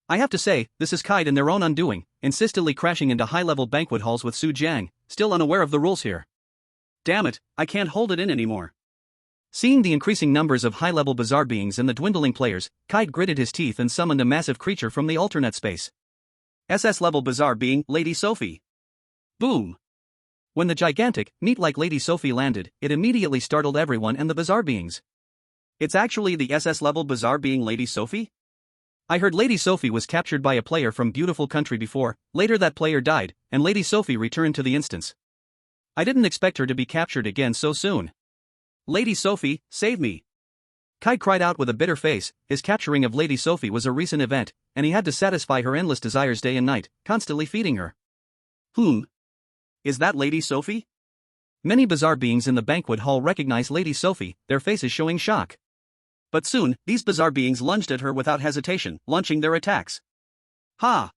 Speaker 1: I have to say, this is Kite and their own undoing, insistently crashing into high-level banquet halls with Su Jiang, still unaware of the rules here. Damn it, I can't hold it in anymore. Seeing the increasing numbers of high-level bizarre beings and the dwindling players, Kite gritted his teeth and summoned a massive creature from the alternate space. SS-level bizarre being, Lady Sophie. Boom! When the gigantic, meat-like Lady Sophie landed, it immediately startled everyone and the bizarre beings. It's actually the SS-level bizarre being Lady Sophie? I heard Lady Sophie was captured by a player from Beautiful Country before, later that player died, and Lady Sophie returned to the instance. I didn't expect her to be captured again so soon. Lady Sophie, save me! Kite cried out with a bitter face. His capturing of Lady Sophie was a recent event, and he had to satisfy her endless desires day and night, constantly feeding her. Is that Lady Sophie? Many bizarre beings in the banquet hall recognized Lady Sophie, their faces showing shock. But soon, these bizarre beings lunged at her without hesitation, launching their attacks. Ha!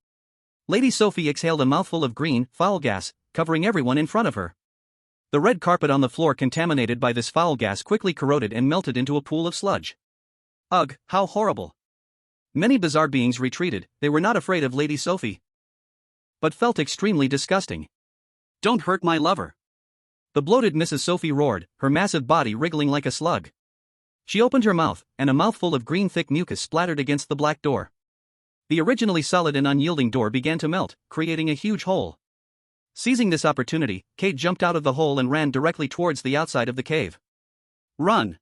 Speaker 1: Lady Sophie exhaled a mouthful of green, foul gas, covering everyone in front of her. The red carpet on the floor contaminated by this foul gas quickly corroded and melted into a pool of sludge. Ugh, how horrible. Many bizarre beings retreated. They were not afraid of Lady Sophie, but felt extremely disgusting. Don't hurt my lover! The bloated Mrs. Sophie roared, her massive body wriggling like a slug. She opened her mouth, and a mouthful of green thick mucus splattered against the black door. The originally solid and unyielding door began to melt, creating a huge hole. Seizing this opportunity, Kate jumped out of the hole and ran directly towards the outside of the cave. Run!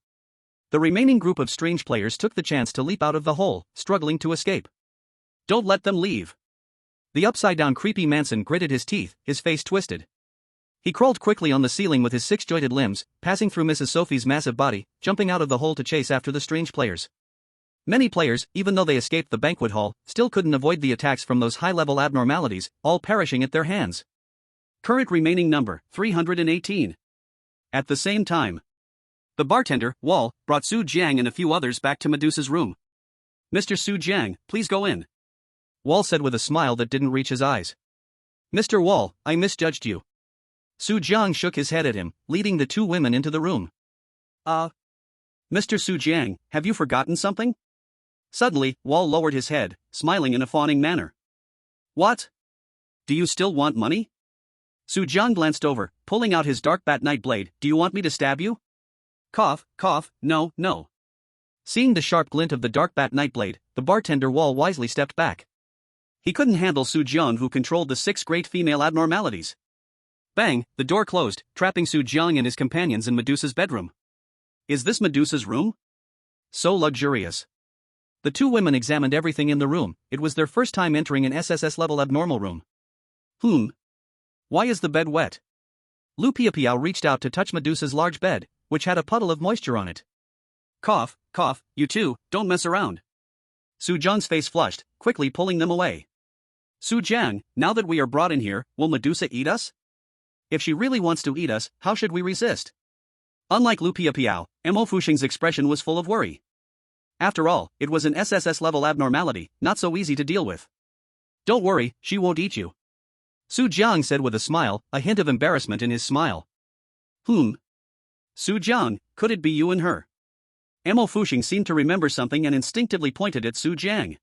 Speaker 1: The remaining group of strange players took the chance to leap out of the hole, struggling to escape. Don't let them leave! The upside-down creepy Manson gritted his teeth, his face twisted. He crawled quickly on the ceiling with his six-jointed limbs, passing through Mrs. Sophie's massive body, jumping out of the hole to chase after the strange players. Many players, even though they escaped the banquet hall, still couldn't avoid the attacks from those high-level abnormalities, all perishing at their hands. Current remaining number, 318. At the same time, the bartender, Wall, brought Su Jiang and a few others back to Medusa's room. Mr. Su Jiang, please go in. Wall said with a smile that didn't reach his eyes. Mr. Wall, I misjudged you. Su Jiang shook his head at him, leading the two women into the room. Mr. Su Jiang, have you forgotten something? Suddenly, Wall lowered his head, smiling in a fawning manner. What? Do you still want money? Su Jiang glanced over, pulling out his dark bat knight blade. Do you want me to stab you? Cough, cough, no, no. Seeing the sharp glint of the dark bat knight blade, the bartender Wall wisely stepped back. He couldn't handle Su Jiang, who controlled the 6 great female abnormalities. Bang, the door closed, trapping Su Jiang and his companions in Medusa's bedroom. Is this Medusa's room? So luxurious. The two women examined everything in the room. It was their first time entering an SSS-level abnormal room. Why is the bed wet? Lu Piapiao reached out to touch Medusa's large bed, which had a puddle of moisture on it. Cough, cough, you two, don't mess around. Su Jiang's face flushed, quickly pulling them away. Su Jiang, now that we are brought in here, will Medusa eat us? If she really wants to eat us, how should we resist? Unlike Lu Piapiao, Mo Fuxing's expression was full of worry. After all, it was an SSS-level abnormality, not so easy to deal with. Don't worry, she won't eat you. Su Jiang said with a smile, a hint of embarrassment in his smile. Su Jiang, could it be you and her? Mo Fuxing seemed to remember something and instinctively pointed at Su Jiang.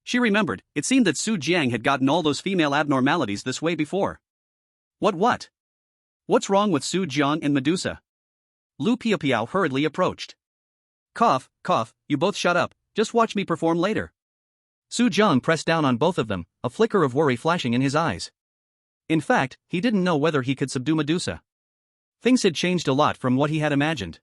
Speaker 1: She remembered, it seemed that Su Jiang had gotten all those female abnormalities this way before. What? What's wrong with Su Jiang and Medusa? Lu Piapiao hurriedly approached. Cough, cough, you both shut up, just watch me perform later. Su Jiang pressed down on both of them, a flicker of worry flashing in his eyes. In fact, he didn't know whether he could subdue Medusa. Things had changed a lot from what he had imagined.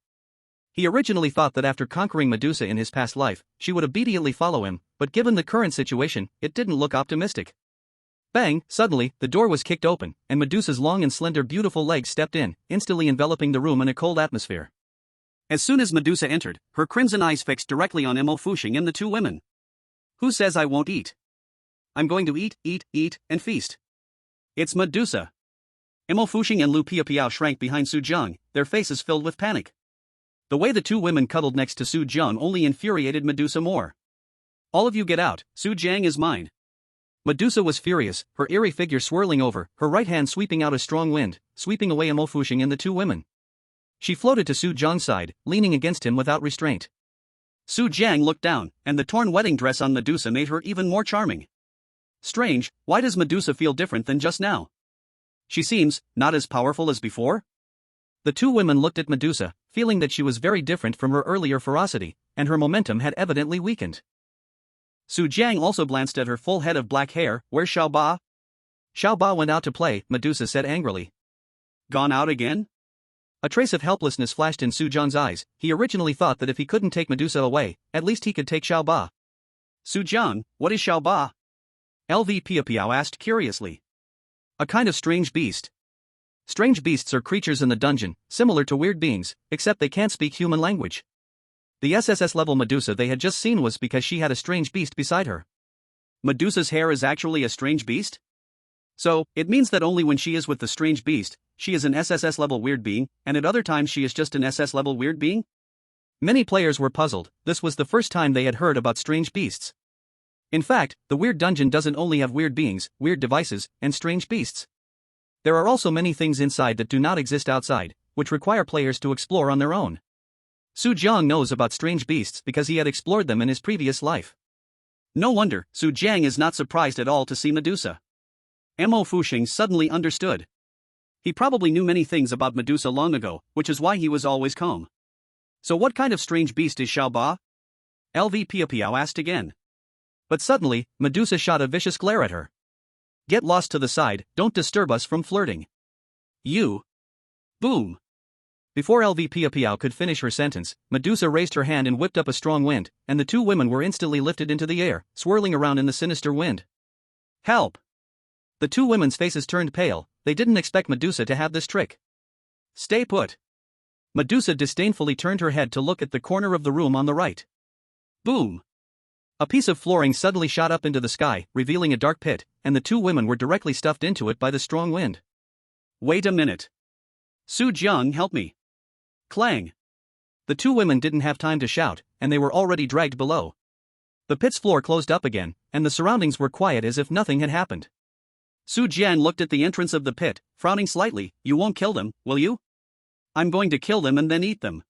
Speaker 1: He originally thought that after conquering Medusa in his past life, she would obediently follow him, but given the current situation, it didn't look optimistic. Bang! Suddenly, the door was kicked open, and Medusa's long and slender beautiful legs stepped in, instantly enveloping the room in a cold atmosphere. As soon as Medusa entered, her crimson eyes fixed directly on Mo Fushing and the two women. Who says I won't eat? I'm going to eat, and feast. It's Medusa. Mo Fushing and Lu Piapiao shrank behind Su Jiang, their faces filled with panic. The way the two women cuddled next to Su Jiang only infuriated Medusa more. All of you get out, Su Jiang is mine. Medusa was furious, her eerie figure swirling over, her right hand sweeping out a strong wind, sweeping away Mo Fushing and the two women. She floated to Su Jiang's side, leaning against him without restraint. Su Jiang looked down, and the torn wedding dress on Medusa made her even more charming. Strange, why does Medusa feel different than just now? She seems not as powerful as before? The two women looked at Medusa, feeling that she was very different from her earlier ferocity, and her momentum had evidently weakened. Su Jiang also glanced at her full head of black hair. Where's Xiao Ba? Xiao Ba went out to play, Medusa said angrily. Gone out again? A trace of helplessness flashed in Su Jiang's eyes. He originally thought that if he couldn't take Medusa away, at least he could take Xiao Ba. Su Jiang, what is Xiao Ba? LV Piapiao asked curiously. A kind of strange beast. Strange beasts are creatures in the dungeon, similar to weird beings, except they can't speak human language. The SSS level Medusa they had just seen was because she had a strange beast beside her. Medusa's hair is actually a strange beast? So, it means that only when she is with the strange beast, she is an SSS level weird being, and at other times she is just an SS level weird being? Many players were puzzled. This was the first time they had heard about strange beasts. In fact, the weird dungeon doesn't only have weird beings, weird devices, and strange beasts. There are also many things inside that do not exist outside, which require players to explore on their own. Su Jiang knows about strange beasts because he had explored them in his previous life. No wonder, Su Jiang is not surprised at all to see Medusa. Mo Fushing suddenly understood. He probably knew many things about Medusa long ago, which is why he was always calm. So what kind of strange beast is Xiao Ba? LV Piapiao asked again. But suddenly, Medusa shot a vicious glare at her. Get lost to the side, don't disturb us from flirting. You. Boom. Before LV Piapiao could finish her sentence, Medusa raised her hand and whipped up a strong wind, and the two women were instantly lifted into the air, swirling around in the sinister wind. Help! The two women's faces turned pale. They didn't expect Medusa to have this trick. Stay put. Medusa disdainfully turned her head to look at the corner of the room on the right. Boom! A piece of flooring suddenly shot up into the sky, revealing a dark pit, and the two women were directly stuffed into it by the strong wind. Wait a minute. Su Jiang, help me. Clang. The two women didn't have time to shout, and they were already dragged below. The pit's floor closed up again, and the surroundings were quiet as if nothing had happened. Su Jiang looked at the entrance of the pit, frowning slightly. You won't kill them, will you? I'm going to kill them and then eat them.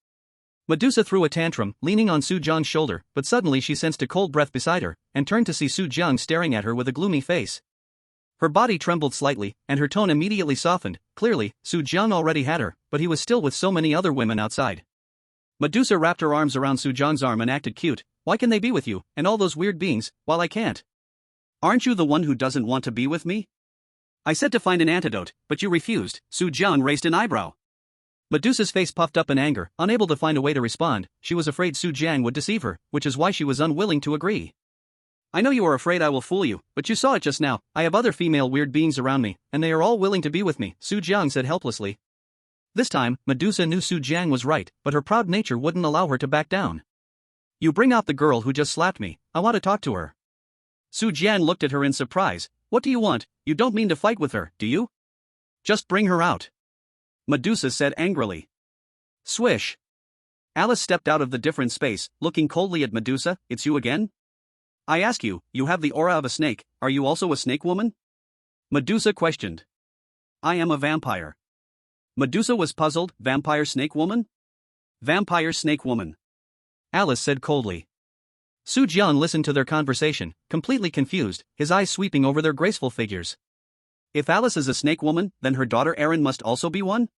Speaker 1: Medusa threw a tantrum, leaning on Su Jiang's shoulder, but suddenly she sensed a cold breath beside her, and turned to see Su Jiang staring at her with a gloomy face. Her body trembled slightly, and her tone immediately softened. Clearly, Su Jiang already had her, but he was still with so many other women outside. Medusa wrapped her arms around Su Jiang's arm and acted cute. Why can they be with you, and all those weird beings, while I can't? Aren't you the one who doesn't want to be with me? I said to find an antidote, but you refused. Su Jiang raised an eyebrow. Medusa's face puffed up in anger, unable to find a way to respond. She was afraid Su Jiang would deceive her, which is why she was unwilling to agree. I know you are afraid I will fool you, but you saw it just now. I have other female weird beings around me, and they are all willing to be with me, Su Jiang said helplessly. This time, Medusa knew Su Jiang was right, but her proud nature wouldn't allow her to back down. You bring out the girl who just slapped me. I want to talk to her. Su Jiang looked at her in surprise. What do you want? You don't mean to fight with her, do you? Just bring her out. Medusa said angrily. Swish. Alice stepped out of the different space, looking coldly at Medusa. It's you again? I ask you, you have the aura of a snake, are you also a snake woman? Medusa questioned. I am a vampire. Medusa was puzzled. Vampire snake woman? Vampire snake woman. Alice said coldly. Su Jiang listened to their conversation, completely confused, his eyes sweeping over their graceful figures. If Alice is a snake woman, then her daughter Erin must also be one?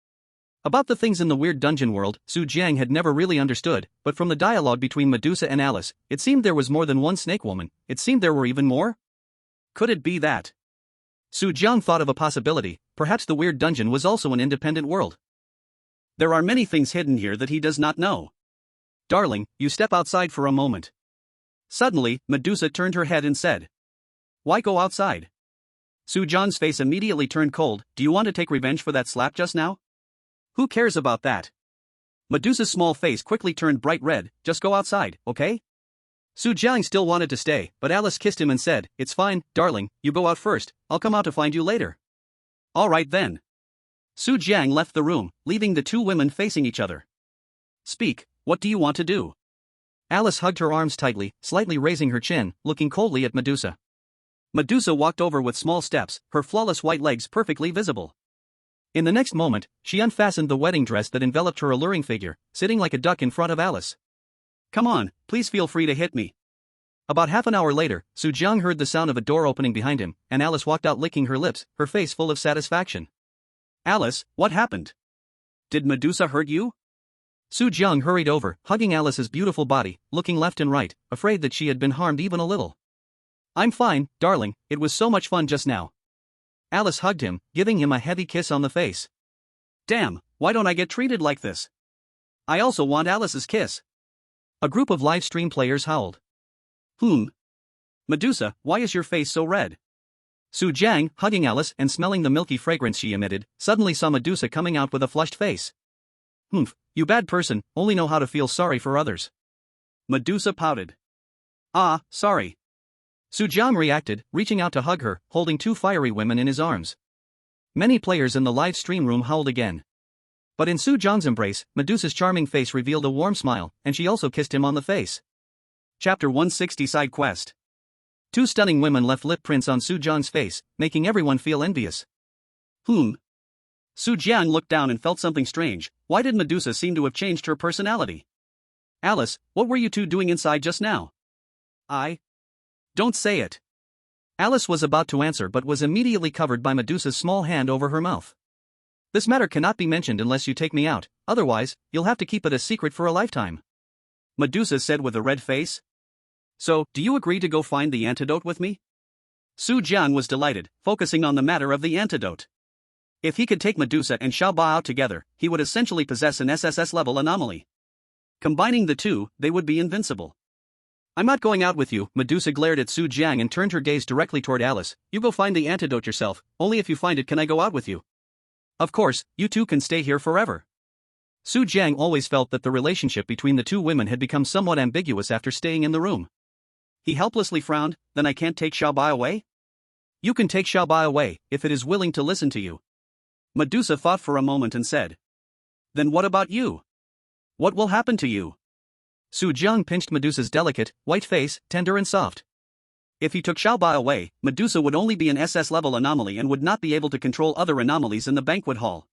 Speaker 1: About the things in the weird dungeon world, Su Jiang had never really understood, but from the dialogue between Medusa and Alice, it seemed there was more than one snake woman. It seemed there were even more? Could it be that? Su Jiang thought of a possibility. Perhaps the weird dungeon was also an independent world. There are many things hidden here that he does not know. darling, you step outside for a moment. Suddenly, Medusa turned her head and said, why go outside? Soo-jong's face immediately turned cold. Do you want to take revenge for that slap just now? Who cares about that? Medusa's small face quickly turned bright red. Just go outside, okay? Soo-jong still wanted to stay, but Alice kissed him and said, it's fine, darling, you go out first, I'll come out to find you later. Alright then. Soo-jong left the room, leaving the two women facing each other. Speak, what do you want to do? Alice hugged her arms tightly, slightly raising her chin, looking coldly at Medusa. Medusa walked over with small steps, her flawless white legs perfectly visible. In the next moment, she unfastened the wedding dress that enveloped her alluring figure, sitting like a duck in front of Alice. Come on, please feel free to hit me. About half an hour later, Soo-jong heard the sound of a door opening behind him, and Alice walked out licking her lips, her face full of satisfaction. Alice, what happened? Did Medusa hurt you? Soo-jong hurried over, hugging Alice's beautiful body, looking left and right, afraid that she had been harmed even a little. I'm fine, darling, it was so much fun just now. Alice hugged him, giving him a heavy kiss on the face. Damn, why don't I get treated like this? I also want Alice's kiss. A group of live stream players howled. Medusa, why is your face so red? Soo-jong, hugging Alice and smelling the milky fragrance she emitted, suddenly saw Medusa coming out with a flushed face. You bad person, only know how to feel sorry for others. Medusa pouted. Ah, sorry. Soo-jong reacted, reaching out to hug her, holding two fiery women in his arms. Many players in the live stream room howled again. But in Soo-jong's embrace, Medusa's charming face revealed a warm smile, and she also kissed him on the face. Chapter 160 Side Quest. Two stunning women left lip prints on Soo-jong's face, making everyone feel envious. Soo-jong looked down and felt something strange. Why did Medusa seem to have changed her personality? Alice, what were you two doing inside just now? Don't say it. Alice was about to answer but was immediately covered by Medusa's small hand over her mouth. This matter cannot be mentioned unless you take me out, otherwise, you'll have to keep it a secret for a lifetime. Medusa said with a red face. So, do you agree to go find the antidote with me? Soo-jong was delighted, focusing on the matter of the antidote. If he could take Medusa and Xiaoba out together, he would essentially possess an SSS level anomaly. Combining the two, they would be invincible. I'm not going out with you, Medusa glared at Soo-jong and turned her gaze directly toward Alice. You go find the antidote yourself, only if you find it can I go out with you. Of course, you two can stay here forever. Soo-jong always felt that the relationship between the two women had become somewhat ambiguous after staying in the room. He helplessly frowned. Then I can't take Xiaoba away? You can take Xiaoba away, if it is willing to listen to you. Medusa thought for a moment and said. Then what about you? What will happen to you? Soo-jong pinched Medusa's delicate, white face, tender and soft. If he took Xiaoba away, Medusa would only be an SS level anomaly and would not be able to control other anomalies in the banquet hall.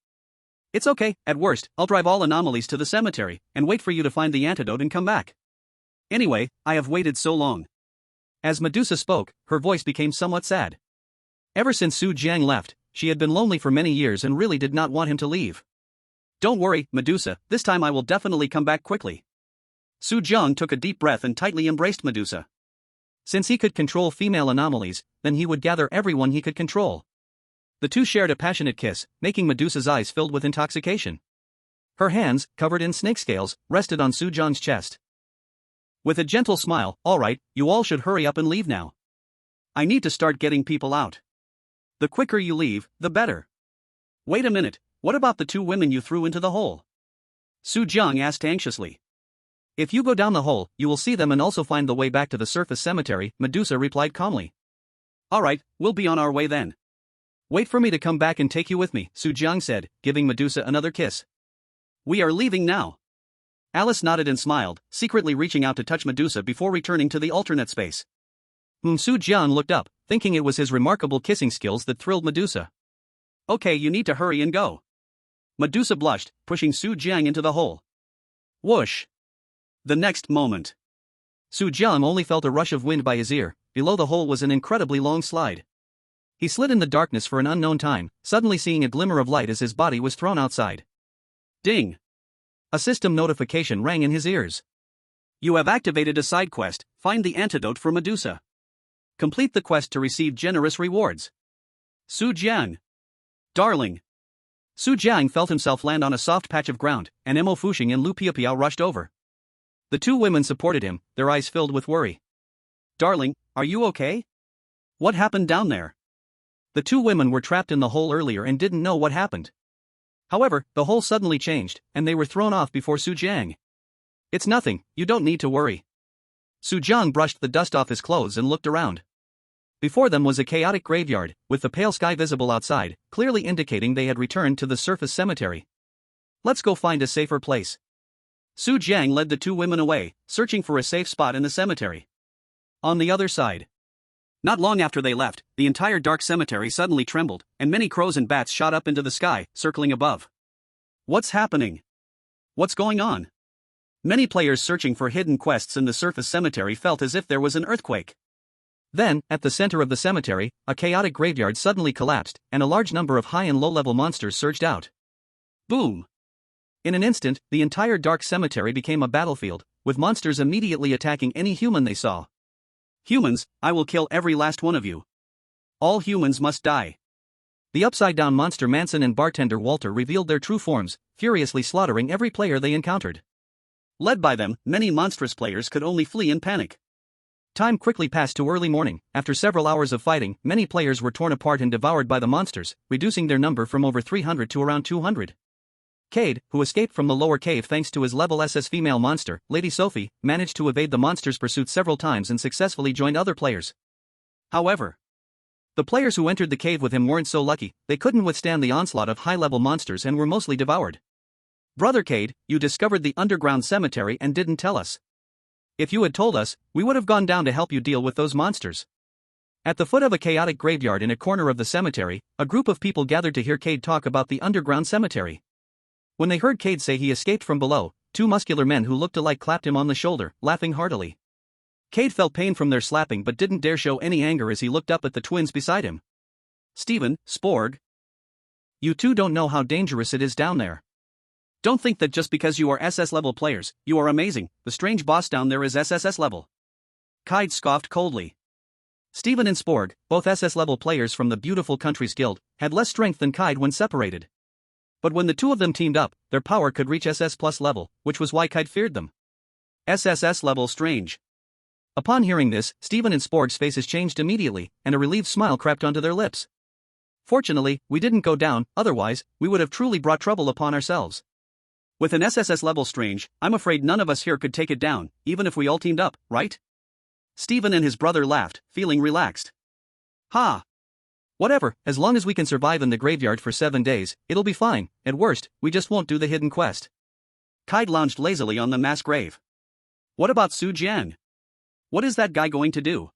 Speaker 1: It's okay, at worst, I'll drive all anomalies to the cemetery, and wait for you to find the antidote and come back. Anyway, I have waited so long. As Medusa spoke, her voice became somewhat sad. Ever since Soo-jong left, she had been lonely for many years and really did not want him to leave. Don't worry, Medusa, this time I will definitely come back quickly. Soo-jong took a deep breath and tightly embraced Medusa. Since he could control female anomalies, then he would gather everyone he could control. The two shared a passionate kiss, making Medusa's eyes filled with intoxication. Her hands, covered in snake scales, rested on Soo-jong's chest. With a gentle smile, all right, you all should hurry up and leave now. I need to start getting people out. The quicker you leave, the better. Wait a minute, what about the two women you threw into the hole? Soo-jong asked anxiously. If you go down the hole, you will see them and also find the way back to the surface cemetery, Medusa replied calmly. Alright, we'll be on our way then. Wait for me to come back and take you with me, Soo-jong said, giving Medusa another kiss. We are leaving now. Alice nodded and smiled, secretly reaching out to touch Medusa before returning to the alternate space. Soo-jong looked up, thinking it was his remarkable kissing skills that thrilled Medusa. Okay, you need to hurry and go. Medusa blushed, pushing Soo-jong into the hole. Whoosh. The next moment. Soo-jong only felt a rush of wind by his ear. Below the hole was an incredibly long slide. He slid in the darkness for an unknown time, suddenly seeing a glimmer of light as his body was thrown outside. Ding! A system notification rang in his ears. You have activated a side quest, find the antidote for Medusa. Complete the quest to receive generous rewards. Soo-jong. Darling. Soo-jong felt himself land on a soft patch of ground, and Mo Fuxing and Lu Piapiao rushed over. The two women supported him, their eyes filled with worry. Darling, are you okay? What happened down there? The two women were trapped in the hole earlier and didn't know what happened. However, the hole suddenly changed, and they were thrown off before Su Jiang. It's nothing, you don't need to worry. Su Jiang brushed the dust off his clothes and looked around. Before them was a chaotic graveyard, with the pale sky visible outside, clearly indicating they had returned to the surface cemetery. Let's go find a safer place. Su Jiang led the two women away, searching for a safe spot in the cemetery. On the other side. Not long after they left, the entire dark cemetery suddenly trembled, and many crows and bats shot up into the sky, circling above. What's happening? What's going on? Many players searching for hidden quests in the surface cemetery felt as if there was an earthquake. Then, at the center of the cemetery, a chaotic graveyard suddenly collapsed, and a large number of high and low-level monsters surged out. Boom! In an instant, the entire dark cemetery became a battlefield, with monsters immediately attacking any human they saw. Humans, I will kill every last one of you. All humans must die. The upside-down monster Manson and bartender Walter revealed their true forms, furiously slaughtering every player they encountered. Led by them, many monstrous players could only flee in panic. Time quickly passed to early morning. After several hours of fighting, many players were torn apart and devoured by the monsters, reducing their number from over 300 to around 200. Cade, who escaped from the lower cave thanks to his level SS female monster, Lady Sophie, managed to evade the monsters' pursuit several times and successfully joined other players. However, the players who entered the cave with him weren't so lucky. They couldn't withstand the onslaught of high-level monsters and were mostly devoured. Brother Cade, you discovered the underground cemetery and didn't tell us. If you had told us, we would have gone down to help you deal with those monsters. At the foot of a chaotic graveyard in a corner of the cemetery, a group of people gathered to hear Cade talk about the underground cemetery. When they heard Cade say he escaped from below, two muscular men who looked alike clapped him on the shoulder, laughing heartily. Cade felt pain from their slapping but didn't dare show any anger as he looked up at the twins beside him. Steven, Sporg. You two don't know how dangerous it is down there. Don't think that just because you are SS level players, you are amazing. The strange boss down there is SSS level. Cade scoffed coldly. Steven and Sporg, both SS level players from the Beautiful Countries Guild, had less strength than Cade when separated. But when the two of them teamed up, their power could reach SS plus level, which was why Cade feared them. SSS level strange. Upon hearing this, Steven and Sporg's faces changed immediately, and a relieved smile crept onto their lips. Fortunately, we didn't go down, otherwise, we would have truly brought trouble upon ourselves. With an SSS level strange, I'm afraid none of us here could take it down, even if we all teamed up, right? Steven and his brother laughed, feeling relaxed. Ha! Whatever, as long as we can survive in the graveyard for 7 days, it'll be fine. At worst, we just won't do the hidden quest. Cade lounged lazily on the mass grave. What about Su Jian? What is that guy going to do?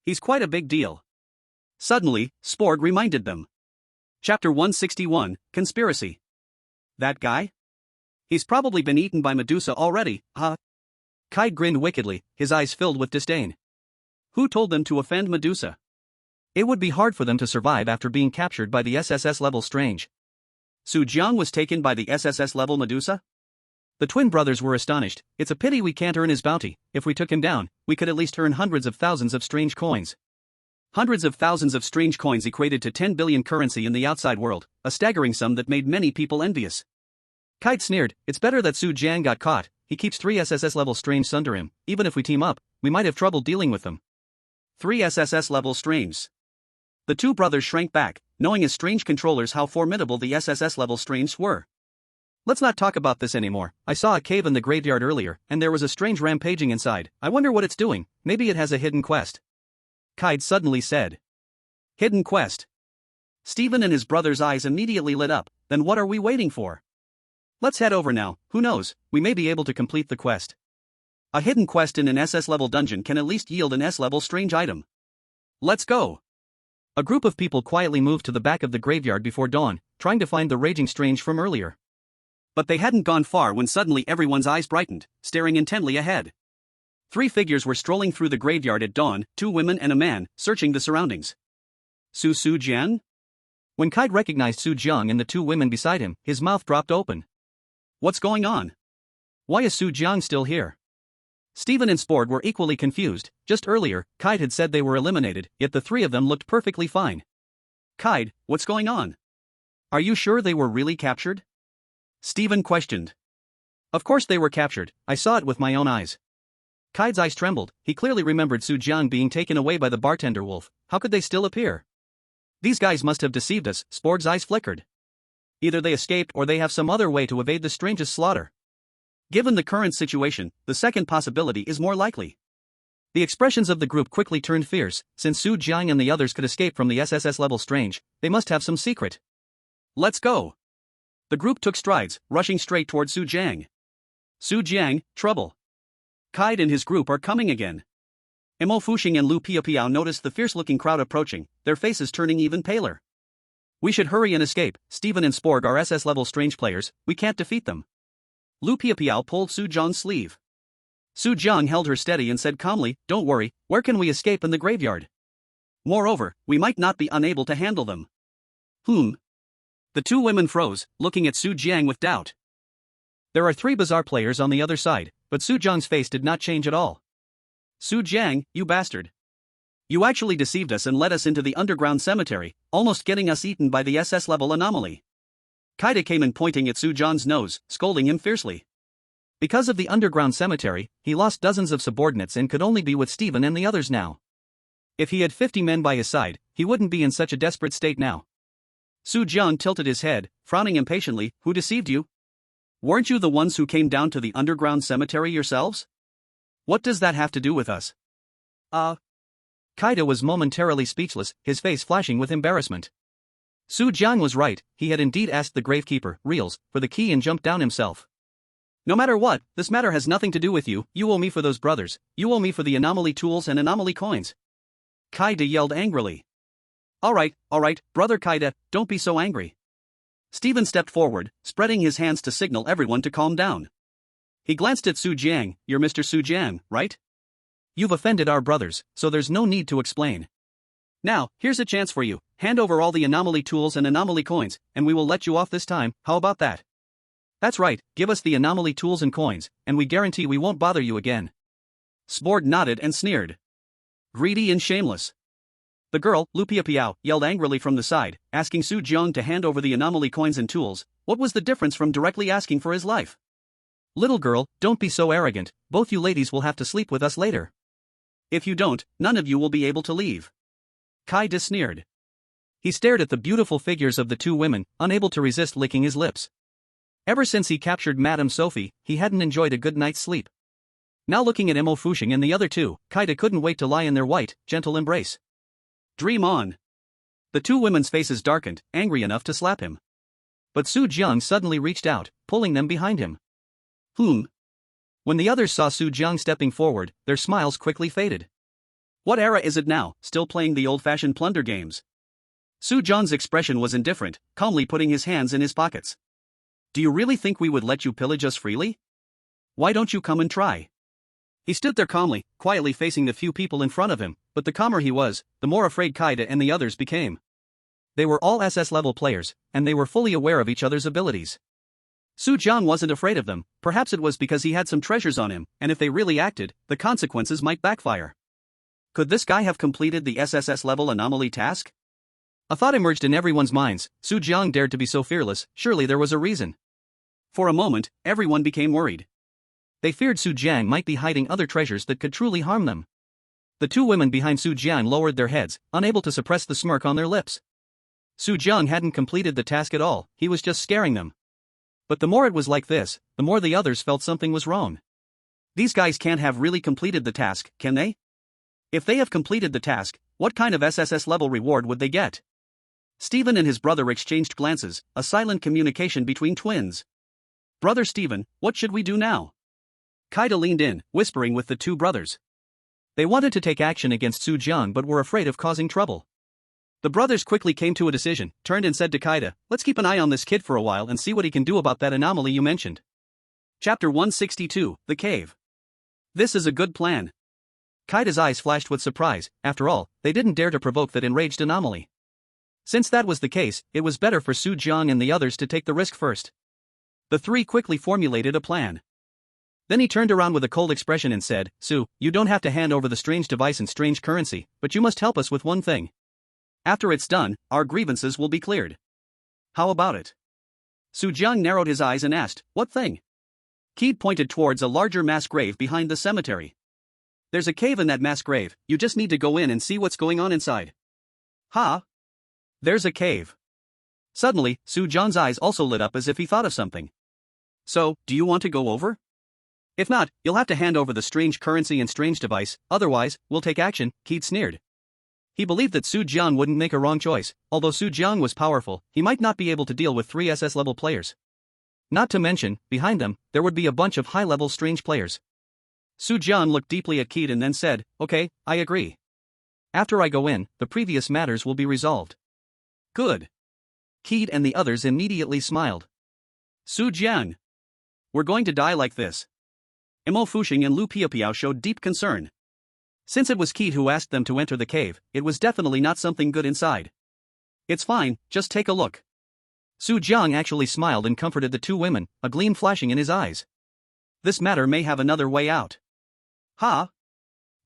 Speaker 1: He's quite a big deal. Suddenly, Sporg reminded them. Chapter 161, Conspiracy. That guy? He's probably been eaten by Medusa already, huh? Cade grinned wickedly, his eyes filled with disdain. Who told them to offend Medusa? It would be hard for them to survive after being captured by the SSS level strange. Su Jiang was taken by the SSS level Medusa? The twin brothers were astonished. It's a pity we can't earn his bounty. If we took him down, we could at least earn hundreds of thousands of strange coins. Hundreds of thousands of strange coins equated to 10 billion currency in the outside world, a staggering sum that made many people envious. Cade sneered, it's better that Su Jiang got caught. He keeps 3 SSS level strange under him. Even if we team up, we might have trouble dealing with them. 3 SSS level strange. The two brothers shrank back, knowing as strange controllers how formidable the SSS level strange were. Let's not talk about this anymore. I saw a cave in the graveyard earlier, and there was a strange rampaging inside. I wonder what it's doing. Maybe it has a hidden quest. Cade suddenly said. Hidden quest. Steven and his brother's eyes immediately lit up. Then what are we waiting for? Let's head over now. Who knows, we may be able to complete the quest. A hidden quest in an SS level dungeon can at least yield an S level strange item. Let's go. A group of people quietly moved to the back of the graveyard before dawn, trying to find the raging strange from earlier. But they hadn't gone far when suddenly everyone's eyes brightened, staring intently ahead. 3 figures were strolling through the graveyard at dawn, 2 women and a man, searching the surroundings. Su Jian? When Cade recognized Su Jiang and the 2 women beside him, his mouth dropped open. What's going on? Why is Su Jiang still here? Steven and Sporg were equally confused. Just earlier, Cade had said they were eliminated, yet the 3 of them looked perfectly fine. Cade, what's going on? Are you sure they were really captured? Steven questioned. Of course they were captured, I saw it with my own eyes. Kai's eyes trembled, he clearly remembered Su Jiang being taken away by the bartender wolf. How could they still appear? These guys must have deceived us, Sporg's eyes flickered. Either they escaped or they have some other way to evade the strangest slaughter. Given the current situation, the second possibility is more likely. The expressions of the group quickly turned fierce. Since Su Jiang and the others could escape from the SSS level strange, they must have some secret. Let's go. The group took strides, rushing straight toward Su Jiang. Su Jiang, trouble. Kai and his group are coming again. Mo Fuxing and Lu Piapiao noticed the fierce-looking crowd approaching, their faces turning even paler. We should hurry and escape. Steven and Sporg are SS-level strange players, we can't defeat them. Lu Piapiao pulled Su Jiang's sleeve. Su Jiang held her steady and said calmly, don't worry, where can we escape in the graveyard? Moreover, we might not be unable to handle them. The two women froze, looking at Su Jiang with doubt. There are 3 bizarre players on the other side, but Su Jiang's face did not change at all. Su Jiang, you bastard. You actually deceived us and led us into the underground cemetery, almost getting us eaten by the SS-level anomaly. Kaida came in pointing at Su Jiang's nose, scolding him fiercely. Because of the underground cemetery, he lost dozens of subordinates and could only be with Steven and the others now. If he had 50 men by his side, he wouldn't be in such a desperate state now. Su Jiang tilted his head, frowning impatiently. Who deceived you? Weren't you the ones who came down to the underground cemetery yourselves? What does that have to do with us? Kaida was momentarily speechless, his face flashing with embarrassment. Su Jiang was right, he had indeed asked the gravekeeper, Reals, for the key and jumped down himself. No matter what, this matter has nothing to do with you. You owe me for those brothers, you owe me for the anomaly tools and anomaly coins. Kaida yelled angrily. Alright, brother Kaida, don't be so angry. Steven stepped forward, spreading his hands to signal everyone to calm down. He glanced at Su Jiang. You're Mr. Su Jiang, right? You've offended our brothers, so there's no need to explain. Now, here's a chance for you. Hand over all the anomaly tools and anomaly coins, and we will let you off this time. How about that? That's right, give us the anomaly tools and coins, and we guarantee we won't bother you again. Sporg nodded and sneered. Greedy and shameless. The girl, Lu Piapiao, yelled angrily from the side, asking Su Jiang to hand over the anomaly coins and tools. What was the difference from directly asking for his life? Little girl, don't be so arrogant, both you ladies will have to sleep with us later. If you don't, none of you will be able to leave. Kaida sneered. He stared at the beautiful figures of the two women, unable to resist licking his lips. Ever since he captured Madame Sophie, he hadn't enjoyed a good night's sleep. Now looking at Mo Fuxing and the other two, Kaida couldn't wait to lie in their white, gentle embrace. Dream on. The two women's faces darkened, angry enough to slap him. But Su Jiang suddenly reached out, pulling them behind him. When the others saw Su Jiang stepping forward, their smiles quickly faded. What era is it now, still playing the old-fashioned plunder games? Su Jiang's expression was indifferent, calmly putting his hands in his pockets. Do you really think we would let you pillage us freely? Why don't you come and try? He stood there calmly, quietly facing the few people in front of him, but the calmer he was, the more afraid Kaida and the others became. They were all SS-level players, and they were fully aware of each other's abilities. Su Jiang wasn't afraid of them, perhaps it was because he had some treasures on him, and if they really acted, the consequences might backfire. Could this guy have completed the SSS-level anomaly task? A thought emerged in everyone's minds. Su Jiang dared to be so fearless, surely there was a reason. For a moment, everyone became worried. They feared Su Jiang might be hiding other treasures that could truly harm them. The two women behind Su Jiang lowered their heads, unable to suppress the smirk on their lips. Su Jiang hadn't completed the task at all, he was just scaring them. But the more it was like this, the more the others felt something was wrong. These guys can't have really completed the task, can they? If they have completed the task, what kind of SSS level reward would they get? Steven and his brother exchanged glances, a silent communication between twins. Brother Steven, what should we do now? Kaida leaned in, whispering with the two brothers. They wanted to take action against Su Jiang but were afraid of causing trouble. The brothers quickly came to a decision, turned and said to Kaida, let's keep an eye on this kid for a while and see what he can do about that anomaly you mentioned. Chapter 162, The Cave. This is a good plan. Kaida's eyes flashed with surprise. After all, they didn't dare to provoke that enraged anomaly. Since that was the case, it was better for Su Jiang and the others to take the risk first. The three quickly formulated a plan. Then he turned around with a cold expression and said, Su, you don't have to hand over the strange device and strange currency, but you must help us with one thing. After it's done, our grievances will be cleared. How about it? Su Jiang narrowed his eyes and asked, what thing? Keed pointed towards a larger mass grave behind the cemetery. There's a cave in that mass grave, you just need to go in and see what's going on inside. Huh? There's a cave. Suddenly, Su Jiang's eyes also lit up as if he thought of something. So, do you want to go over? If not, you'll have to hand over the strange currency and strange device, otherwise, we'll take action, Keed sneered. He believed that Su Jiang wouldn't make a wrong choice. Although Su Jiang was powerful, he might not be able to deal with 3 SS level players. Not to mention, behind them, there would be a bunch of high-level strange players. Su Jiang looked deeply at Keed and then said, okay, I agree. After I go in, the previous matters will be resolved. Good. Keed and the others immediately smiled. Su Jiang. We're going to die like this. Mo Fuxing and Lu Piapiao showed deep concern. Since it was Keed who asked them to enter the cave, it was definitely not something good inside. It's fine, just take a look. Su Jiang actually smiled and comforted the 2 women, a gleam flashing in his eyes. This matter may have another way out. Huh?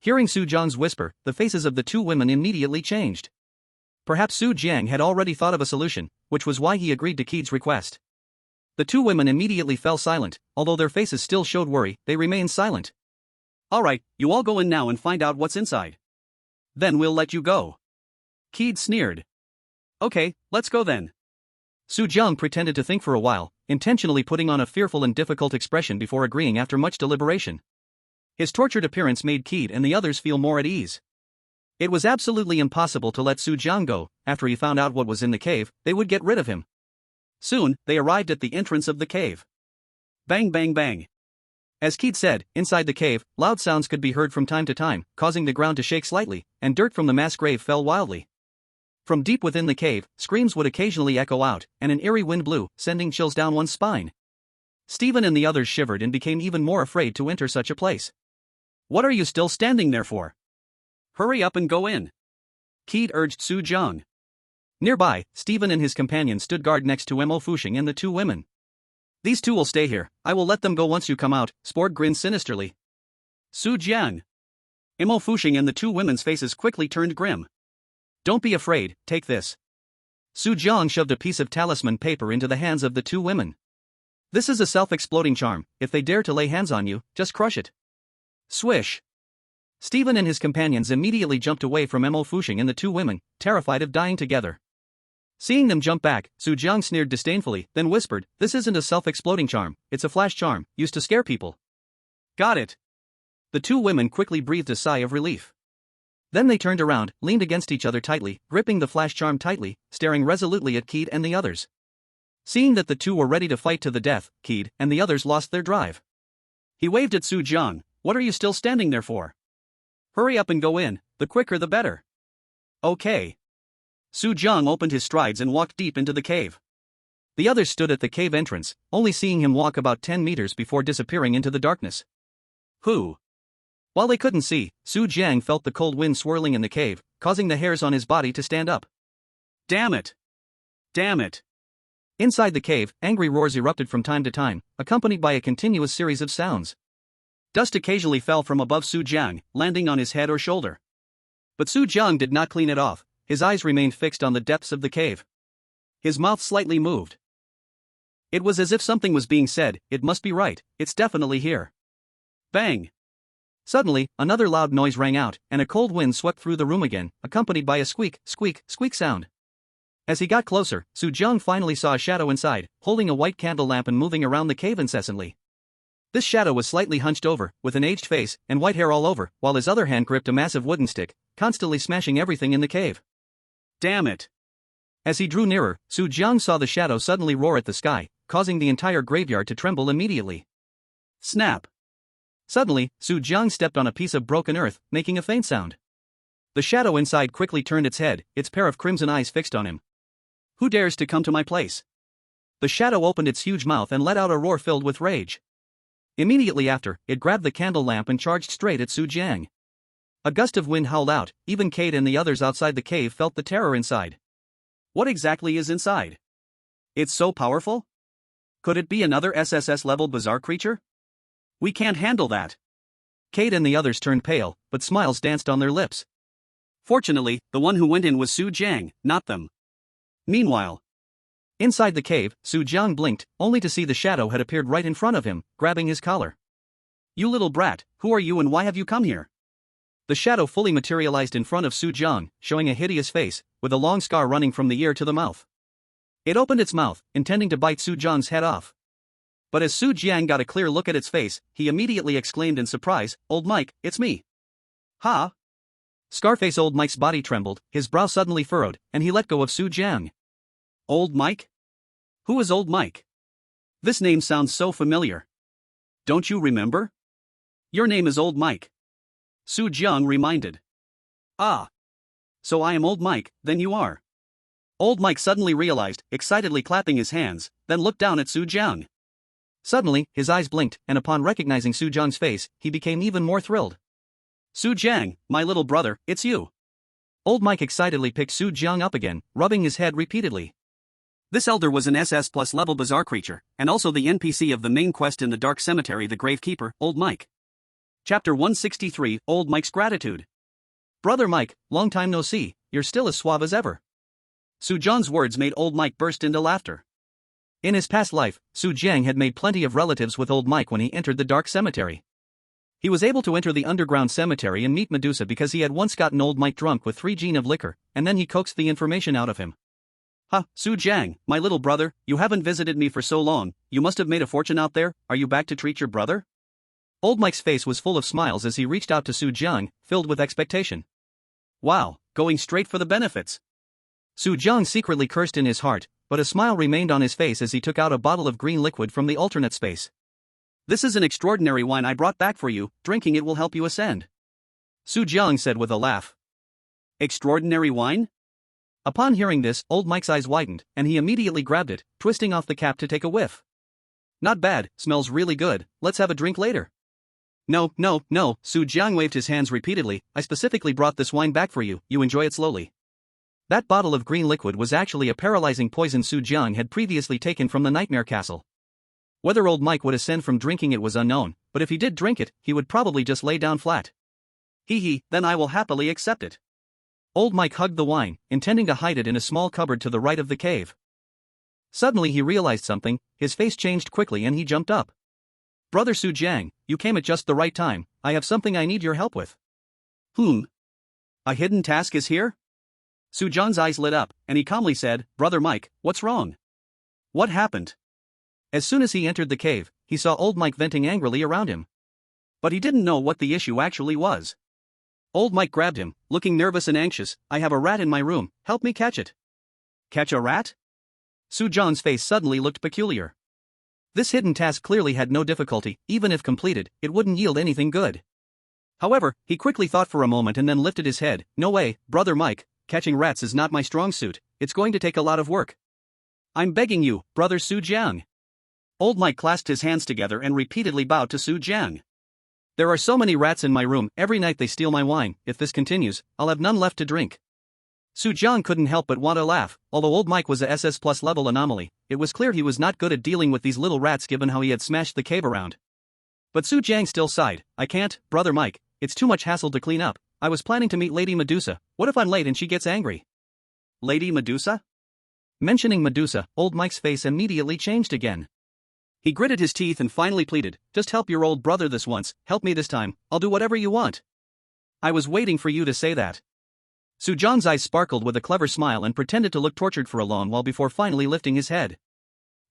Speaker 1: Hearing Su Jiang's whisper, the faces of the 2 women immediately changed. Perhaps Su Jiang had already thought of a solution, which was why he agreed to Keed's request. The 2 women immediately fell silent, although their faces still showed worry, they remained silent. Alright, you all go in now and find out what's inside. Then we'll let you go. Keed sneered. Okay, let's go then. Su Jiang pretended to think for a while, intentionally putting on a fearful and difficult expression before agreeing after much deliberation. His tortured appearance made Keed and the others feel more at ease. It was absolutely impossible to let Su Jiang go. After he found out what was in the cave, they would get rid of him. Soon, they arrived at the entrance of the cave. Bang bang bang. As Keed said, inside the cave, loud sounds could be heard from time to time, causing the ground to shake slightly, and dirt from the mass grave fell wildly. From deep within the cave, screams would occasionally echo out, and an eerie wind blew, sending chills down one's spine. Stephen and the others shivered and became even more afraid to enter such a place. What are you still standing there for? Hurry up and go in. Keed urged Su Jiang. Nearby, Stephen and his companion stood guard next to Mo Fuxing and the 2 women. These 2 will stay here, I will let them go once you come out, Sporg grinned sinisterly. Su Jiang. Mo Fuxing and the 2 women's faces quickly turned grim. Don't be afraid, take this. Su Jiang shoved a piece of talisman paper into the hands of the 2 women. This is a self-exploding charm, if they dare to lay hands on you, just crush it. Swish. Stephen and his companions immediately jumped away from Mo Fuxing and the 2 women, terrified of dying together. Seeing them jump back, Su Jiang sneered disdainfully, then whispered, this isn't a self-exploding charm, it's a flash charm, used to scare people. Got it. The 2 women quickly breathed a sigh of relief. Then they turned around, leaned against each other tightly, gripping the flash charm tightly, staring resolutely at Keed and the others. Seeing that the 2 were ready to fight to the death, Keed and the others lost their drive. He waved at Su Jiang, what are you still standing there for? Hurry up and go in, the quicker the better. Okay. Su Jiang opened his strides and walked deep into the cave. The others stood at the cave entrance, only seeing him walk about 10 meters before disappearing into the darkness. Who? While they couldn't see, Su Jiang felt the cold wind swirling in the cave, causing the hairs on his body to stand up. Damn it! Damn it! Inside the cave, angry roars erupted from time to time, accompanied by a continuous series of sounds. Dust occasionally fell from above Su Jiang, landing on his head or shoulder. But Su Jiang did not clean it off, his eyes remained fixed on the depths of the cave. His mouth slightly moved. It was as if something was being said, it must be right, it's definitely here. Bang! Suddenly, another loud noise rang out, and a cold wind swept through the room again, accompanied by a squeak, squeak, squeak sound. As he got closer, Su Jiang finally saw a shadow inside, holding a white candle lamp and moving around the cave incessantly. This shadow was slightly hunched over, with an aged face, and white hair all over, while his other hand gripped a massive wooden stick, constantly smashing everything in the cave. Damn it! As he drew nearer, Su Jiang saw the shadow suddenly roar at the sky, causing the entire graveyard to tremble immediately. Snap! Suddenly, Su Jiang stepped on a piece of broken earth, making a faint sound. The shadow inside quickly turned its head, its pair of crimson eyes fixed on him. Who dares to come to my place? The shadow opened its huge mouth and let out a roar filled with rage. Immediately after, it grabbed the candle lamp and charged straight at Su Jiang. A gust of wind howled out, even Kate and the others outside the cave felt the terror inside. What exactly is inside? It's so powerful? Could it be another SSS-level bizarre creature? We can't handle that. Kate and the others turned pale, but smiles danced on their lips. Fortunately, the one who went in was Su Jiang, not them. Meanwhile, Inside the cave, Su Jiang blinked, only to see the shadow had appeared right in front of him, grabbing his collar. You little brat, who are you and why have you come here? The shadow fully materialized in front of Su Jiang, showing a hideous face, with a long scar running from the ear to the mouth. It opened its mouth, intending to bite Su Jiang's head off. But as Su Jiang got a clear look at its face, he immediately exclaimed in surprise, "Old Mike, it's me." Ha! Scarface Old Mike's body trembled, his brow suddenly furrowed, and he let go of Su Jiang. Old Mike? Who is Old Mike? This name sounds so familiar. Don't you remember? Your name is Old Mike. Su Jiang reminded. Ah. So I am Old Mike, then you are. Old Mike suddenly realized, excitedly clapping his hands, then looked down at Su Jiang. Suddenly, his eyes blinked, and upon recognizing Su Jiang's face, he became even more thrilled. Su Jiang, my little brother, it's you. Old Mike excitedly picked Su Jiang up again, rubbing his head repeatedly. This elder was an SS plus level bizarre creature, and also the NPC of the main quest in the Dark Cemetery, the Gravekeeper, Old Mike. Chapter 163, Old Mike's Gratitude. Brother Mike, long time no see, you're still as suave as ever. Su Jiang's words made Old Mike burst into laughter. In his past life, Su Jiang had made plenty of relatives with Old Mike when he entered the Dark Cemetery. He was able to enter the underground cemetery and meet Medusa because he had once gotten Old Mike drunk with 3 gin of liquor, and then he coaxed the information out of him. Ha, Su Jiang, my little brother, you haven't visited me for so long, you must have made a fortune out there, are you back to treat your brother? Old Mike's face was full of smiles as he reached out to Su Jiang, filled with expectation. Wow, going straight for the benefits. Su Jiang secretly cursed in his heart, but a smile remained on his face as he took out a bottle of green liquid from the alternate space. This is an extraordinary wine I brought back for you, drinking it will help you ascend. Su Jiang said with a laugh. Extraordinary wine? Upon hearing this, Old Mike's eyes widened, and he immediately grabbed it, twisting off the cap to take a whiff. Not bad, smells really good, let's have a drink later. No, Su Jiang waved his hands repeatedly, I specifically brought this wine back for you, you enjoy it slowly. That bottle of green liquid was actually a paralyzing poison Su Jiang had previously taken from the Nightmare Castle. Whether Old Mike would ascend from drinking it was unknown, but if he did drink it, he would probably just lay down flat. Then I will happily accept it. Old Mike hugged the wine, intending to hide it in a small cupboard to the right of the cave. Suddenly he realized something, his face changed quickly and he jumped up. Brother Su Jiang, you came at just the right time, I have something I need your help with. A hidden task is here? Su Jiang's eyes lit up, and he calmly said, Brother Mike, what's wrong? What happened? As soon as he entered the cave, he saw Old Mike venting angrily around him. But he didn't know what the issue actually was. Old Mike grabbed him, looking nervous and anxious, I have a rat in my room, help me catch it. Catch a rat? Su Jiang's face suddenly looked peculiar. This hidden task clearly had no difficulty, even if completed, it wouldn't yield anything good. However, he quickly thought for a moment and then lifted his head, no way, Brother Mike, catching rats is not my strong suit, it's going to take a lot of work. I'm begging you, Brother Su Jiang. Old Mike clasped his hands together and repeatedly bowed to Su Jiang. There are so many rats in my room, every night they steal my wine, if this continues, I'll have none left to drink. Su Jiang couldn't help but want to laugh, although Old Mike was a SS plus level anomaly, it was clear he was not good at dealing with these little rats given how he had smashed the cave around. But Su Jiang still sighed, I can't, Brother Mike, it's too much hassle to clean up, I was planning to meet Lady Medusa, what if I'm late and she gets angry? Lady Medusa? Mentioning Medusa, Old Mike's face immediately changed again. He gritted his teeth and finally pleaded, just help your old brother this once, help me this time, I'll do whatever you want. I was waiting for you to say that. Su Jiang's eyes sparkled with a clever smile and pretended to look tortured for a long while before finally lifting his head.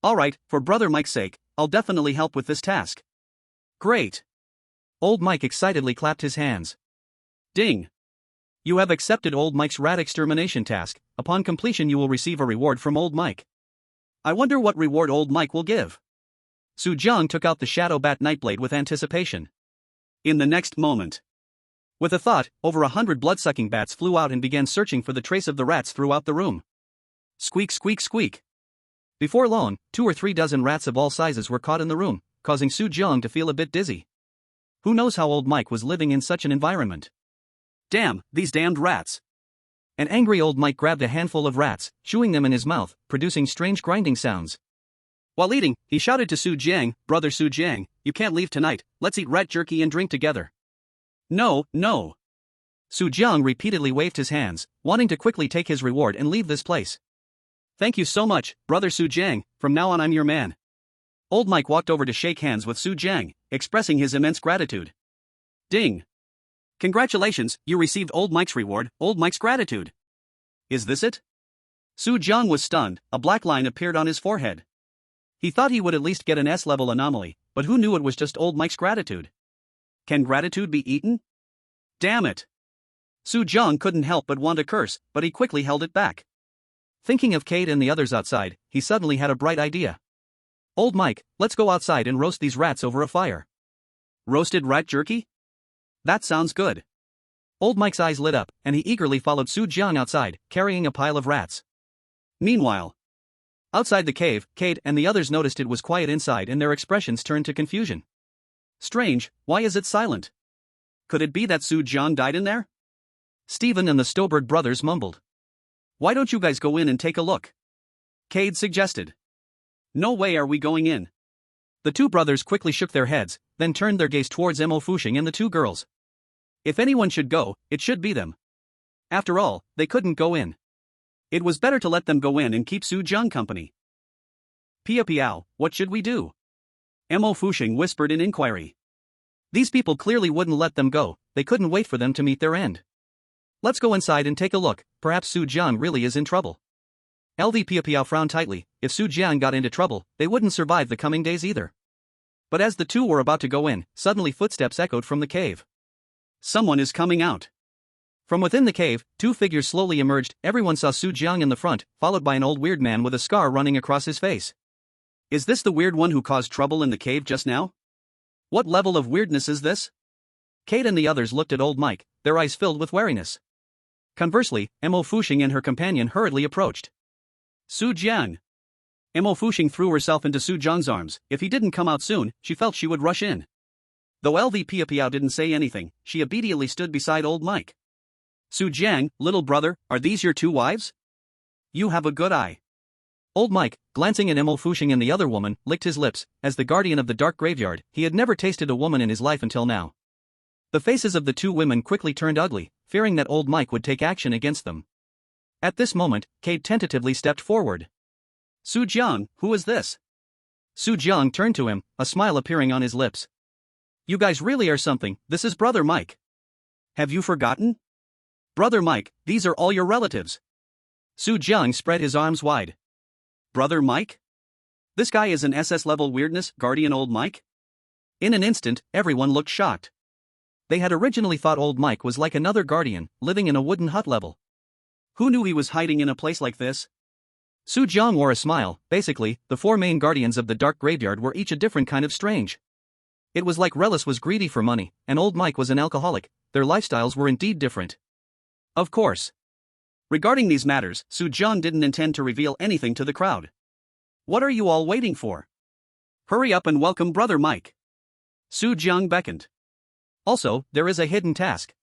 Speaker 1: Alright, for Brother Mike's sake, I'll definitely help with this task. Great. Old Mike excitedly clapped his hands. Ding. You have accepted Old Mike's rat extermination task, upon completion you will receive a reward from Old Mike. I wonder what reward Old Mike will give. Su Jiang took out the Shadow Bat Nightblade with anticipation. In the next moment. With a thought, over 100 blood-sucking bats flew out and began searching for the trace of the rats throughout the room. Squeak squeak squeak. Before long, 2 or 3 dozen rats of all sizes were caught in the room, causing Su Jiang to feel a bit dizzy. Who knows how Old Mike was living in such an environment? Damn, these damned rats. An angry Old Mike grabbed a handful of rats, chewing them in his mouth, producing strange grinding sounds. While eating, he shouted to Su Jiang, Brother Su Jiang, you can't leave tonight, let's eat rat jerky and drink together. No. Su Jiang repeatedly waved his hands, wanting to quickly take his reward and leave this place. Thank you so much, Brother Su Jiang, from now on I'm your man. Old Mike walked over to shake hands with Su Jiang, expressing his immense gratitude. Ding! Congratulations, you received Old Mike's reward, Old Mike's gratitude. Is this it? Su Jiang was stunned, a black line appeared on his forehead. He thought he would at least get an S-level anomaly, but who knew it was just Old Mike's gratitude? Can gratitude be eaten? Damn it! Su Jiang couldn't help but want to curse, but he quickly held it back. Thinking of Kate and the others outside, he suddenly had a bright idea. Old Mike, let's go outside and roast these rats over a fire. Roasted rat jerky? That sounds good. Old Mike's eyes lit up, and he eagerly followed Su Jiang outside, carrying a pile of rats. Meanwhile, outside the cave, Kate and the others noticed it was quiet inside and their expressions turned to confusion. Strange, why is it silent? Could it be that Su Jiang died in there? Stephen and the Stowbird brothers mumbled. Why don't you guys go in and take a look? Cade suggested. No way are we going in. The two brothers quickly shook their heads, then turned their gaze towards Mo Fuxing and the two girls. If anyone should go, it should be them. After all, they couldn't go in. It was better to let them go in and keep Su Jiang company. Pia Piao, what should we do? Mo Fuxing whispered in inquiry. These people clearly wouldn't let them go, they couldn't wait for them to meet their end. Let's go inside and take a look, perhaps Su Jiang really is in trouble. LV Pia Piao frowned tightly, if Su Jiang got into trouble, they wouldn't survive the coming days either. But as the two were about to go in, suddenly footsteps echoed from the cave. Someone is coming out. From within the cave, two figures slowly emerged. Everyone saw Su Jiang in the front, followed by an old weird man with a scar running across his face. Is this the weird one who caused trouble in the cave just now? What level of weirdness is this? Kate and the others looked at old Mike, their eyes filled with wariness. Conversely, Mo Fuxing and her companion hurriedly approached. Su Jiang. Mo Fuxing threw herself into Su Jiang's arms. If he didn't come out soon, she felt she would rush in. Though LV Pia Piao didn't say anything, she obediently stood beside old Mike. Su Jiang, little brother, are these your two wives? You have a good eye. Old Mike, glancing at Mo Fuxing and the other woman, licked his lips. As the guardian of the dark graveyard, he had never tasted a woman in his life until now. The faces of the two women quickly turned ugly, fearing that old Mike would take action against them. At this moment, Kate tentatively stepped forward. Su Jiang, who is this? Su Jiang turned to him, a smile appearing on his lips. You guys really are something, this is Brother Mike. Have you forgotten? Brother Mike, these are all your relatives. Su Jiang spread his arms wide. Brother Mike? This guy is an SS level weirdness, guardian old Mike? In an instant, everyone looked shocked. They had originally thought old Mike was like another guardian, living in a wooden hut level. Who knew he was hiding in a place like this? Su Jiang wore a smile. Basically, the four main guardians of the dark graveyard were each a different kind of strange. It was like Relis was greedy for money, and old Mike was an alcoholic. Their lifestyles were indeed different. Of course. Regarding these matters, Su Jiang didn't intend to reveal anything to the crowd. What are you all waiting for? Hurry up and welcome Brother Mike. Su Jiang beckoned. Also, there is a hidden task.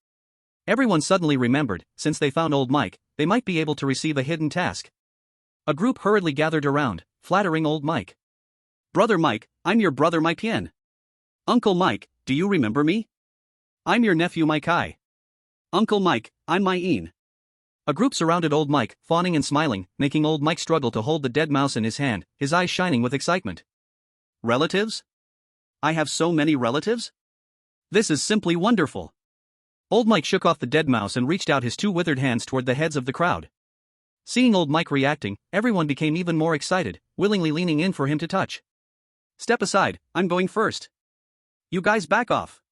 Speaker 1: Everyone suddenly remembered, since they found old Mike, they might be able to receive a hidden task. A group hurriedly gathered around, flattering old Mike. Brother Mike, I'm your brother Mike Yen. Uncle Mike, do you remember me? I'm your nephew Mike Ai. Uncle Mike, I'm Mai Een. A group surrounded old Mike, fawning and smiling, making old Mike struggle to hold the dead mouse in his hand, his eyes shining with excitement. Relatives? I have so many relatives? This is simply wonderful. Old Mike shook off the dead mouse and reached out his two withered hands toward the heads of the crowd. Seeing old Mike reacting, everyone became even more excited, willingly leaning in for him to touch. Step aside, I'm going first. You guys back off.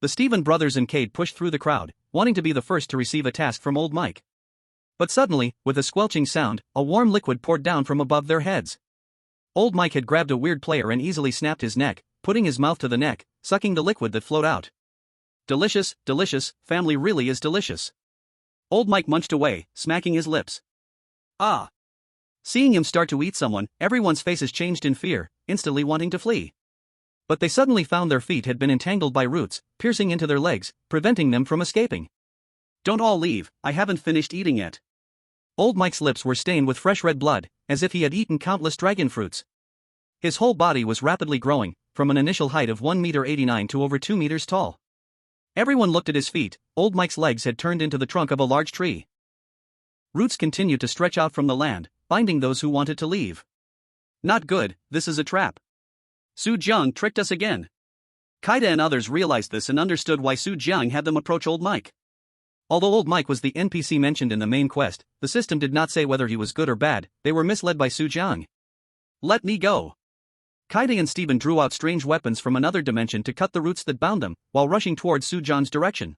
Speaker 1: The Stephen brothers and Cade pushed through the crowd, wanting to be the first to receive a task from old Mike. But suddenly, with a squelching sound, a warm liquid poured down from above their heads. Old Mike had grabbed a weird player and easily snapped his neck, putting his mouth to the neck, sucking the liquid that flowed out. Delicious, delicious, family really is delicious. Old Mike munched away, smacking his lips. Ah! Seeing him start to eat someone, everyone's faces changed in fear, instantly wanting to flee. But they suddenly found their feet had been entangled by roots, piercing into their legs, preventing them from escaping. Don't all leave, I haven't finished eating yet. Old Mike's lips were stained with fresh red blood, as if he had eaten countless dragon fruits. His whole body was rapidly growing, from an initial height of 1.89 meters to over 2 meters tall. Everyone looked at his feet. Old Mike's legs had turned into the trunk of a large tree. Roots continued to stretch out from the land, binding those who wanted to leave. Not good, this is a trap. Su Jiang tricked us again. Kaida and others realized this and understood why Su Jiang had them approach Old Mike. Although Old Mike was the NPC mentioned in the main quest, the system did not say whether he was good or bad. They were misled by Su Jiang. Let me go. Kaida and Steven drew out strange weapons from another dimension to cut the roots that bound them, while rushing towards Su Jiang's direction.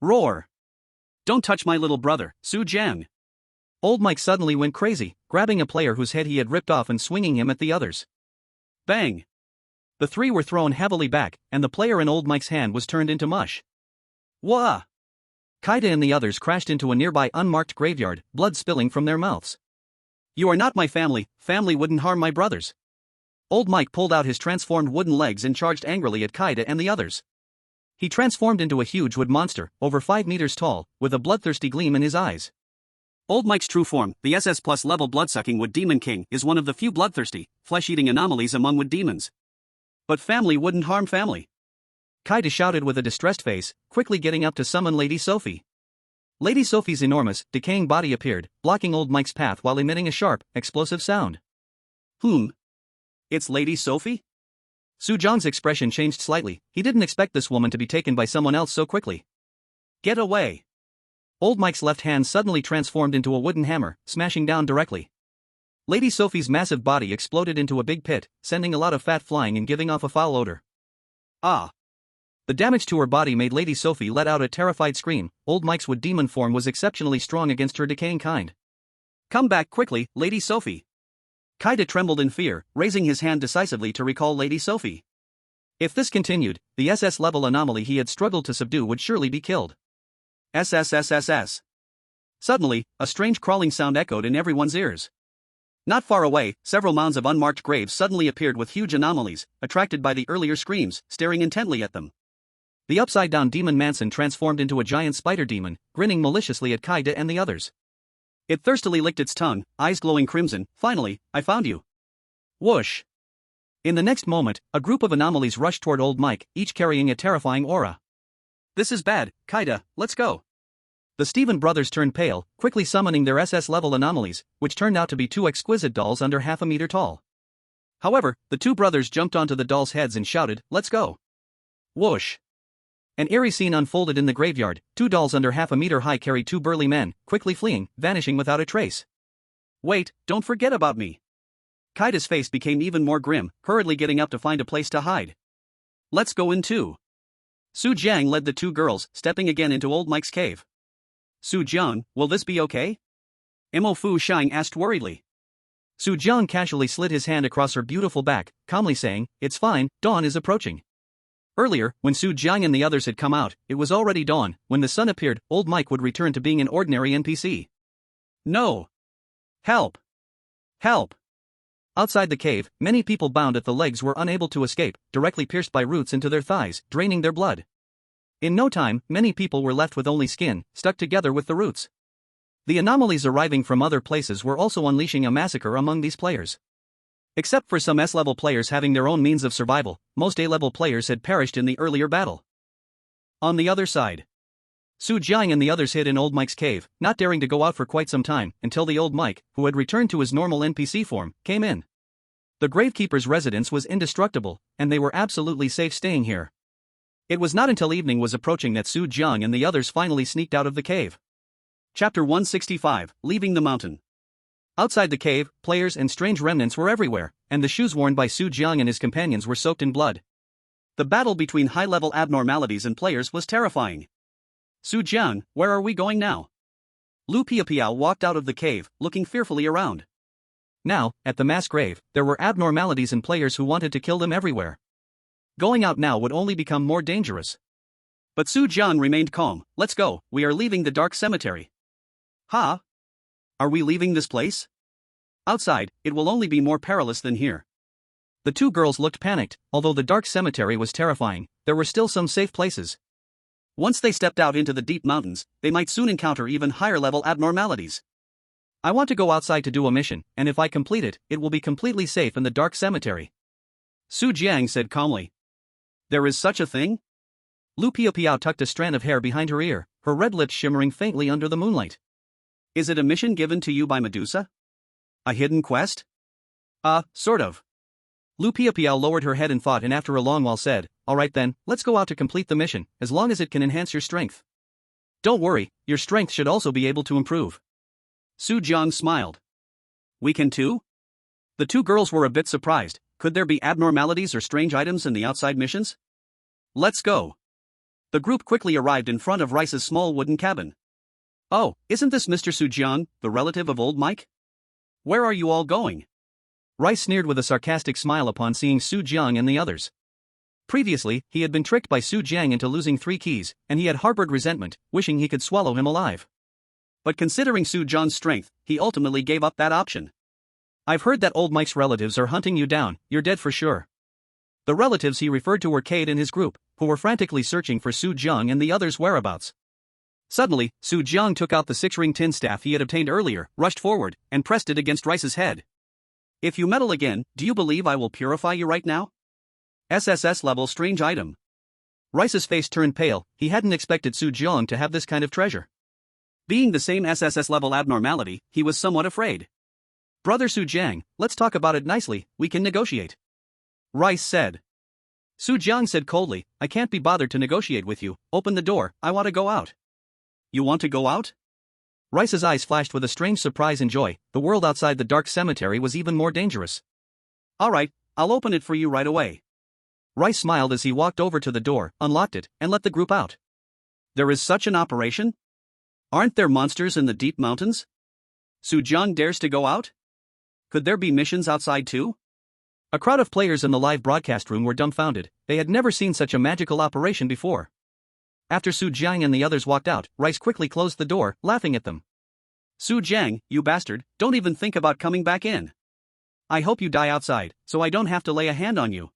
Speaker 1: Roar! Don't touch my little brother, Su Jiang! Old Mike suddenly went crazy, grabbing a player whose head he had ripped off and swinging him at the others. Bang! The three were thrown heavily back, and the player in Old Mike's hand was turned into mush. Wah! Kaida and the others crashed into a nearby unmarked graveyard, blood spilling from their mouths. You are not my family, family wouldn't harm my brothers. Old Mike pulled out his transformed wooden legs and charged angrily at Kaida and the others. He transformed into a huge wood monster, over 5 meters tall, with a bloodthirsty gleam in his eyes. Old Mike's true form, the SS Plus level bloodsucking Wood Demon King, is one of the few bloodthirsty, flesh-eating anomalies among wood demons. But family wouldn't harm family. Kaida shouted with a distressed face, quickly getting up to summon Lady Sophie. Lady Sophie's enormous, decaying body appeared, blocking Old Mike's path while emitting a sharp, explosive sound. It's Lady Sophie? Su Jiang's expression changed slightly. He didn't expect this woman to be taken by someone else so quickly. Get away! Old Mike's left hand suddenly transformed into a wooden hammer, smashing down directly. Lady Sophie's massive body exploded into a big pit, sending a lot of fat flying and giving off a foul odor. Ah! The damage to her body made Lady Sophie let out a terrified scream. Old Mike's wood demon form was exceptionally strong against her decaying kind. Come back quickly, Lady Sophie! Kaida trembled in fear, raising his hand decisively to recall Lady Sophie. If this continued, the SS-level anomaly he had struggled to subdue would surely be killed. SSSSS. Suddenly, a strange crawling sound echoed in everyone's ears. Not far away, several mounds of unmarked graves suddenly appeared with huge anomalies, attracted by the earlier screams, staring intently at them. The upside-down demon Manson transformed into a giant spider demon, grinning maliciously at Kaida and the others. It thirstily licked its tongue, eyes glowing crimson. Finally, I found you. Whoosh! In the next moment, a group of anomalies rushed toward Old Mike, each carrying a terrifying aura. This is bad, Kaida, let's go. The Steven brothers turned pale, quickly summoning their SS-level anomalies, which turned out to be 2 exquisite dolls under half a meter tall. However, the 2 brothers jumped onto the dolls' heads and shouted, let's go. Whoosh! An eerie scene unfolded in the graveyard. 2 dolls under half a meter high carried 2 burly men, quickly fleeing, vanishing without a trace. Wait, don't forget about me. Kaida's face became even more grim, hurriedly getting up to find a place to hide. Let's go in too. Su Jiang led the 2 girls, stepping again into Old Mike's cave. Su Jiang, will this be okay? Mo Fu Shang asked worriedly. Su Jiang casually slid his hand across her beautiful back, calmly saying, it's fine, dawn is approaching. Earlier, when Su Jiang and the others had come out, it was already dawn. When the sun appeared, Old Mike would return to being an ordinary NPC. No! Help! Help! Outside the cave, many people bound at the legs were unable to escape, directly pierced by roots into their thighs, draining their blood. In no time, many people were left with only skin, stuck together with the roots. The anomalies arriving from other places were also unleashing a massacre among these players. Except for some S-level players having their own means of survival, most A-level players had perished in the earlier battle. On the other side, Su Jiang and the others hid in Old Mike's cave, not daring to go out for quite some time, until the Old Mike, who had returned to his normal NPC form, came in. The Gravekeeper's residence was indestructible, and they were absolutely safe staying here. It was not until evening was approaching that Su Jiang and the others finally sneaked out of the cave. Chapter 165, Leaving the Mountain. Outside the cave, players and strange remnants were everywhere, and the shoes worn by Su Jiang and his companions were soaked in blood. The battle between high-level abnormalities and players was terrifying. Su Jiang, where are we going now? Lu Piapiao walked out of the cave, looking fearfully around. Now, at the mass grave, there were abnormalities and players who wanted to kill them everywhere. Going out now would only become more dangerous. But Su Jiang remained calm. Let's go, we are leaving the dark cemetery. Ha? Are we leaving this place? Outside, it will only be more perilous than here. The 2 girls looked panicked. Although the dark cemetery was terrifying, there were still some safe places. Once they stepped out into the deep mountains, they might soon encounter even higher-level abnormalities. I want to go outside to do a mission, and if I complete it, it will be completely safe in the dark cemetery. Su Jiang said calmly. There is such a thing? Lu Piapiao tucked a strand of hair behind her ear, her red lips shimmering faintly under the moonlight. Is it a mission given to you by Medusa? A hidden quest? Sort of. Lu Piapiao lowered her head in thought and after a long while said, alright then, let's go out to complete the mission, as long as it can enhance your strength. Don't worry, your strength should also be able to improve. Su Jiang smiled. We can too? The two girls were a bit surprised. Could there be abnormalities or strange items in the outside missions? Let's go. The group quickly arrived in front of Rice's small wooden cabin. Oh, isn't this Mr. Su Jiang, the relative of old Mike? Where are you all going? Rice sneered with a sarcastic smile upon seeing Su Jiang and the others. Previously, he had been tricked by Su Jiang into losing 3 keys, and he had harbored resentment, wishing he could swallow him alive. But considering Su Jiang's strength, he ultimately gave up that option. I've heard that old Mike's relatives are hunting you down, you're dead for sure. The relatives he referred to were Cade and his group, who were frantically searching for Su Jiang and the others' whereabouts. Suddenly, Su Jiang took out the 6-ring tin staff he had obtained earlier, rushed forward, and pressed it against Rice's head. If you meddle again, do you believe I will purify you right now? SSS level strange item. Rice's face turned pale, he hadn't expected Su Jiang to have this kind of treasure. Being the same SSS level abnormality, he was somewhat afraid. Brother Su Jiang, let's talk about it nicely, we can negotiate. Rice said. Su Jiang said coldly, I can't be bothered to negotiate with you, open the door, I want to go out. You want to go out? Rice's eyes flashed with a strange surprise and joy, the world outside the dark cemetery was even more dangerous. Alright, I'll open it for you right away. Rice smiled as he walked over to the door, unlocked it, and let the group out. There is such an operation? Aren't there monsters in the deep mountains? Su Jiang dares to go out? Could there be missions outside too? A crowd of players in the live broadcast room were dumbfounded, they had never seen such a magical operation before. After Su Jiang and the others walked out, Rice quickly closed the door, laughing at them. Su Jiang, you bastard, don't even think about coming back in. I hope you die outside, so I don't have to lay a hand on you.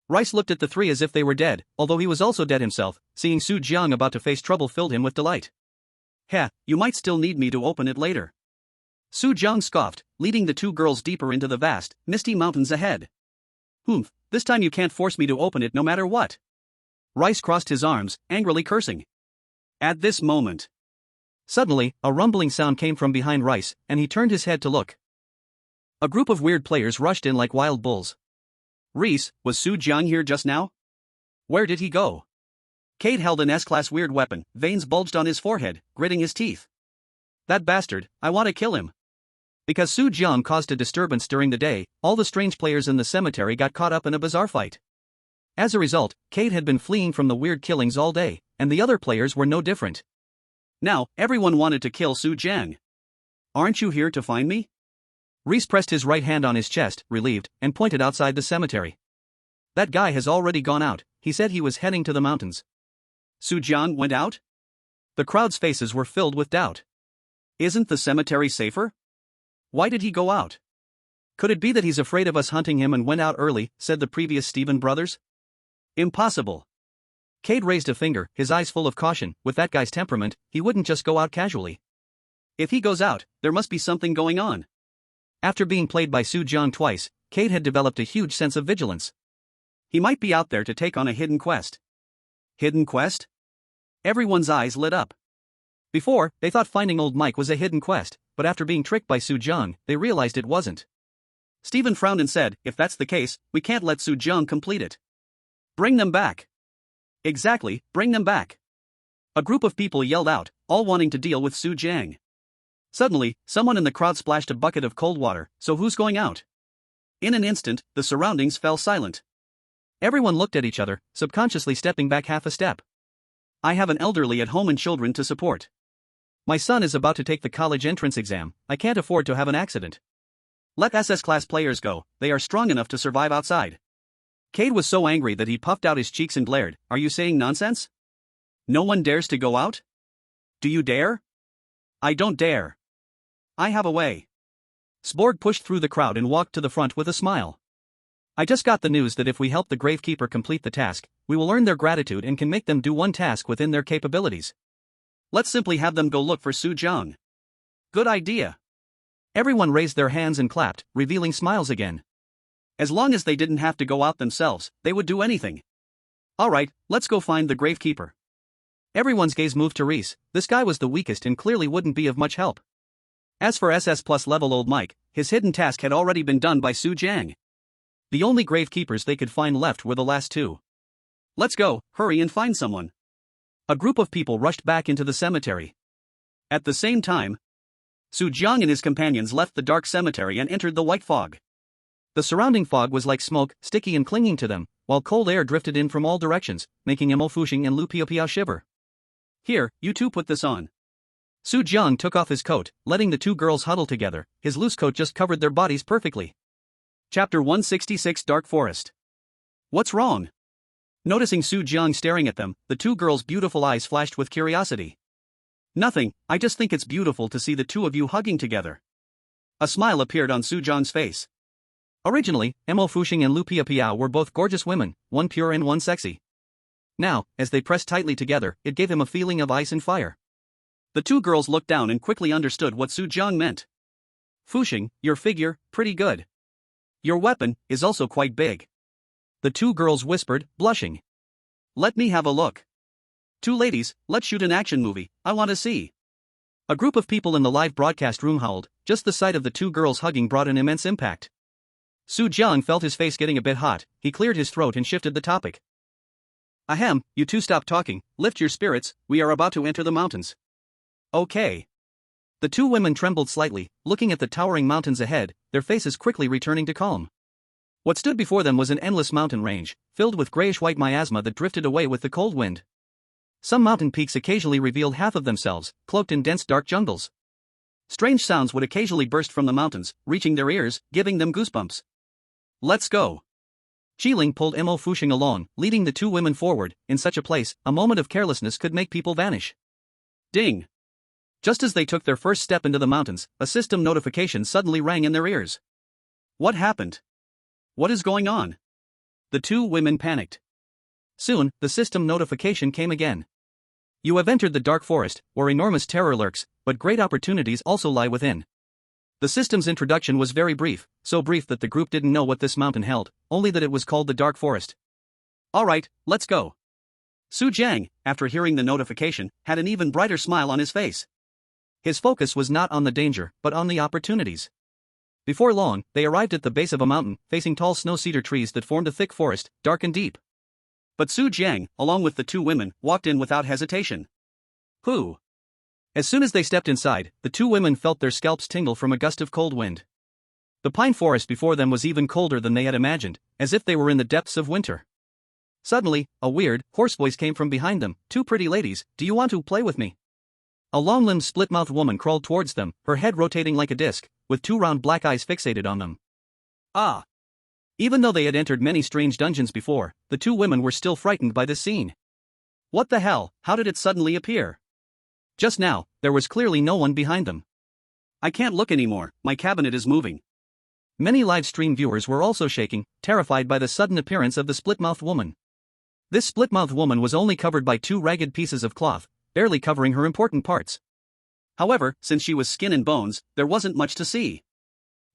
Speaker 1: Rice looked at the three as if they were dead, although he was also dead himself, seeing Su Jiang about to face trouble filled him with delight. Heh, you might still need me to open it later. Su Jiang scoffed, leading the two girls deeper into the vast, misty mountains ahead. Humph, this time you can't force me to open it no matter what. Rice crossed his arms, angrily cursing. At this moment. Suddenly, a rumbling sound came from behind Rice, and he turned his head to look. A group of weird players rushed in like wild bulls. Reese, was Su Jiang here just now? Where did he go? Cade held an S-class weird weapon, veins bulged on his forehead, gritting his teeth. That bastard, I want to kill him. Because Su Jiang caused a disturbance during the day, all the strange players in the cemetery got caught up in a bizarre fight. As a result, Cade had been fleeing from the weird killings all day, and the other players were no different. Now, everyone wanted to kill Su Jiang. Aren't you here to find me? Reese pressed his right hand on his chest, relieved, and pointed outside the cemetery. That guy has already gone out, he said he was heading to the mountains. Su Jiang went out? The crowd's faces were filled with doubt. Isn't the cemetery safer? Why did he go out? Could it be that he's afraid of us hunting him and went out early, said the previous Stephen brothers? Impossible. Cade raised a finger, his eyes full of caution, with that guy's temperament, he wouldn't just go out casually. If he goes out, there must be something going on. After being played by Su Jiang twice, Cade had developed a huge sense of vigilance. He might be out there to take on a hidden quest. Hidden quest? Everyone's eyes lit up. Before, they thought finding old Mike was a hidden quest, but after being tricked by Su Jiang, they realized it wasn't. Stephen frowned and said, if that's the case, we can't let Su Jiang complete it. Bring them back. Exactly, bring them back. A group of people yelled out, all wanting to deal with Su Jiang. Suddenly, someone in the crowd splashed a bucket of cold water, so who's going out? In an instant, the surroundings fell silent. Everyone looked at each other, subconsciously stepping back half a step. I have an elderly at home and children to support. My son is about to take the college entrance exam, I can't afford to have an accident. Let SS class players go, they are strong enough to survive outside. Cade was so angry that he puffed out his cheeks and glared, are you saying nonsense? No one dares to go out? Do you dare? I don't dare. I have a way. Sporg pushed through the crowd and walked to the front with a smile. I just got the news that if we help the Gravekeeper complete the task, we will earn their gratitude and can make them do one task within their capabilities. Let's simply have them go look for Su Jiang. Good idea. Everyone raised their hands and clapped, revealing smiles again. As long as they didn't have to go out themselves, they would do anything. Alright, let's go find the Gravekeeper. Everyone's gaze moved to Reese, this guy was the weakest and clearly wouldn't be of much help. As for SS plus level old Mike, his hidden task had already been done by Su Jiang. The only gravekeepers they could find left were the last two. Let's go, hurry and find someone. A group of people rushed back into the cemetery. At the same time, Su Jiang and his companions left the dark cemetery and entered the white fog. The surrounding fog was like smoke, sticky and clinging to them, while cold air drifted in from all directions, making Mo Fuxing and Lu Piao shiver. Here, you two put this on. Su Jiang took off his coat, letting the two girls huddle together. His loose coat just covered their bodies perfectly. Chapter 166 Dark Forest. What's wrong? Noticing Su Jiang staring at them, the two girls' beautiful eyes flashed with curiosity. Nothing, I just think it's beautiful to see the two of you hugging together. A smile appeared on Su Jiang's face. Originally, Mo Fuxing and Lu Piao were both gorgeous women, one pure and one sexy. Now, as they pressed tightly together, it gave him a feeling of ice and fire. The two girls looked down and quickly understood what Su Jiang meant. Fuxing, your figure, pretty good. Your weapon is also quite big. The two girls whispered, blushing. Let me have a look. Two ladies, let's shoot an action movie, I want to see. A group of people in the live broadcast room howled. Just the sight of the two girls hugging brought an immense impact. Su Jiang felt his face getting a bit hot. He cleared his throat and shifted the topic. Ahem, you two stop talking, lift your spirits, we are about to enter the mountains. Okay. The two women trembled slightly, looking at the towering mountains ahead, their faces quickly returning to calm. What stood before them was an endless mountain range, filled with grayish-white miasma that drifted away with the cold wind. Some mountain peaks occasionally revealed half of themselves, cloaked in dense dark jungles. Strange sounds would occasionally burst from the mountains, reaching their ears, giving them goosebumps. Let's go. Qiling pulled Mo Fuxing along, leading the two women forward. In such a place, a moment of carelessness could make people vanish. Ding! Just as they took their first step into the mountains, a system notification suddenly rang in their ears. What happened? What is going on? The two women panicked. Soon, the system notification came again. You have entered the dark forest, where enormous terror lurks, but great opportunities also lie within. The system's introduction was very brief, so brief that the group didn't know what this mountain held, only that it was called the Dark Forest. Alright, let's go. Su Jiang, after hearing the notification, had an even brighter smile on his face. His focus was not on the danger, but on the opportunities. Before long, they arrived at the base of a mountain, facing tall snow cedar trees that formed a thick forest, dark and deep. But Su Jiang, along with the two women, walked in without hesitation. Who? As soon as they stepped inside, the two women felt their scalps tingle from a gust of cold wind. The pine forest before them was even colder than they had imagined, as if they were in the depths of winter. Suddenly, a weird, hoarse voice came from behind them. Two pretty ladies, do you want to play with me? A long-limbed split-mouthed woman crawled towards them, her head rotating like a disc, with two round black eyes fixated on them. Ah! Even though they had entered many strange dungeons before, the two women were still frightened by this scene. What the hell, how did it suddenly appear? Just now, there was clearly no one behind them. I can't look anymore, my cabinet is moving. Many live stream viewers were also shaking, terrified by the sudden appearance of the split-mouthed woman. This split-mouthed woman was only covered by two ragged pieces of cloth, barely covering her important parts. However, since she was skin and bones, there wasn't much to see.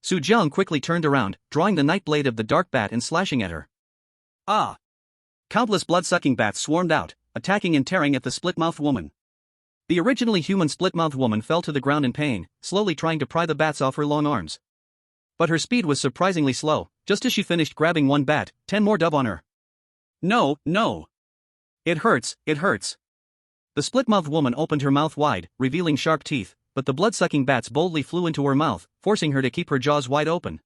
Speaker 1: Su Jiang quickly turned around, drawing the night blade of the dark bat and slashing at her. Ah! Countless blood-sucking bats swarmed out, attacking and tearing at the split-mouthed woman. The originally human split-mouthed woman fell to the ground in pain, slowly trying to pry the bats off her long arms. But her speed was surprisingly slow. Just as she finished grabbing one bat, 10 more dove on her. No, no! It hurts, it hurts! The split-mouthed woman opened her mouth wide, revealing sharp teeth, but the blood-sucking bats boldly flew into her mouth, forcing her to keep her jaws wide open.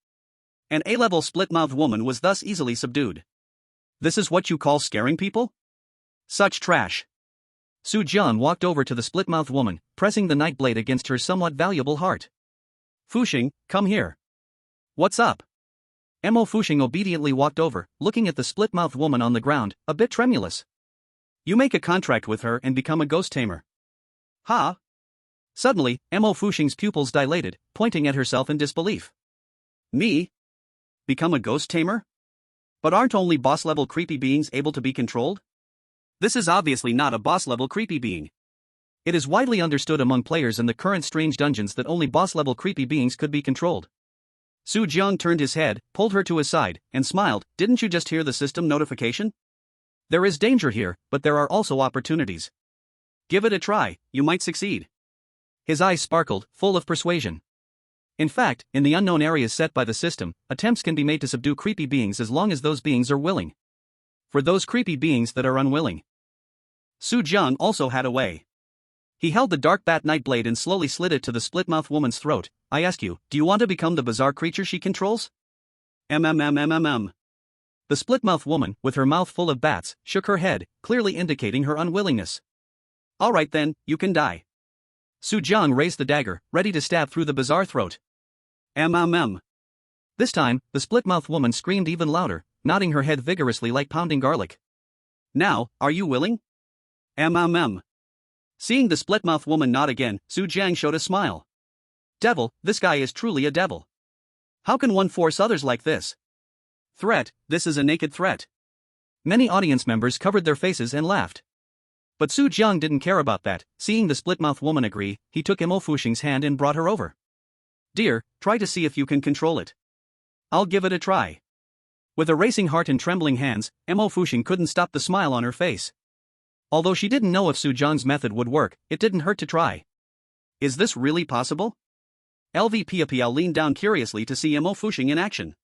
Speaker 1: An A-level split-mouthed woman was thus easily subdued. This is what you call scaring people? Such trash! Su Jiang walked over to the split-mouthed woman, pressing the night blade against her somewhat valuable heart. Fuxing, come here. What's up? Mo Fuxing obediently walked over, looking at the split-mouthed woman on the ground, a bit tremulous. You make a contract with her and become a ghost tamer. Ha! Suddenly, Mo Fuxing's pupils dilated, pointing at herself in disbelief. Me? Become a ghost tamer? But aren't only boss-level creepy beings able to be controlled? This is obviously not a boss-level creepy being. It is widely understood among players in the current strange dungeons that only boss-level creepy beings could be controlled. Su Jiang turned his head, pulled her to his side, and smiled. Didn't you just hear the system notification? There is danger here, but there are also opportunities. Give it a try, you might succeed. His eyes sparkled, full of persuasion. In fact, in the unknown areas set by the system, attempts can be made to subdue creepy beings as long as those beings are willing. For those creepy beings that are unwilling, Su Jiang also had a way. He held the dark bat night blade and slowly slid it to the split-mouthed woman's throat. I ask you, do you want to become the bizarre creature she controls? The split-mouthed woman, with her mouth full of bats, shook her head, clearly indicating her unwillingness. Alright then, you can die. Su Jiang raised the dagger, ready to stab through the bizarre throat. This time, the split-mouthed woman screamed even louder, nodding her head vigorously like pounding garlic. Now, are you willing? Seeing the split-mouthed woman nod again, Su Jiang showed a smile. Devil, this guy is truly a devil. How can one force others like this? Threat, this is a naked threat. Many audience members covered their faces and laughed. But Su Jiang didn't care about that. Seeing the split-mouthed woman agree, he took Mo Fuxing's hand and brought her over. Dear, try to see if you can control it. I'll give it a try. With a racing heart and trembling hands, Mo Fuxing couldn't stop the smile on her face. Although she didn't know if Su Jiang's method would work, it didn't hurt to try. Is this really possible? LV Piapiao leaned down curiously to see Mo Fuxing in action.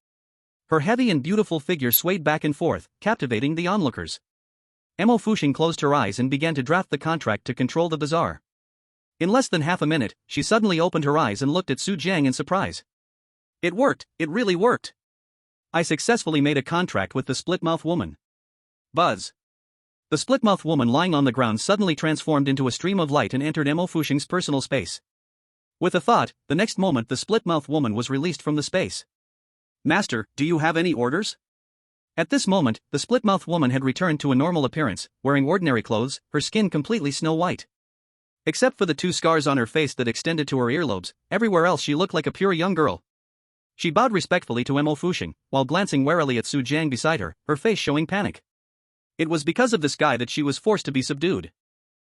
Speaker 1: Her heavy and beautiful figure swayed back and forth, captivating the onlookers. Mo Fuxing closed her eyes and began to draft the contract to control the bazaar. In less than half a minute, she suddenly opened her eyes and looked at Su Jiang in surprise. It worked, it really worked. I successfully made a contract with the split-mouthed woman. Buzz. The split-mouthed woman lying on the ground suddenly transformed into a stream of light and entered Mo Fuxing's personal space. With a thought, the next moment the split-mouthed woman was released from the space. Master, do you have any orders? At this moment, the split-mouthed woman had returned to a normal appearance, wearing ordinary clothes, her skin completely snow-white. Except for the 2 scars on her face that extended to her earlobes, everywhere else she looked like a pure young girl. She bowed respectfully to Mo Fuxing, while glancing warily at Su Jiang beside her, her face showing panic. It was because of this guy that she was forced to be subdued.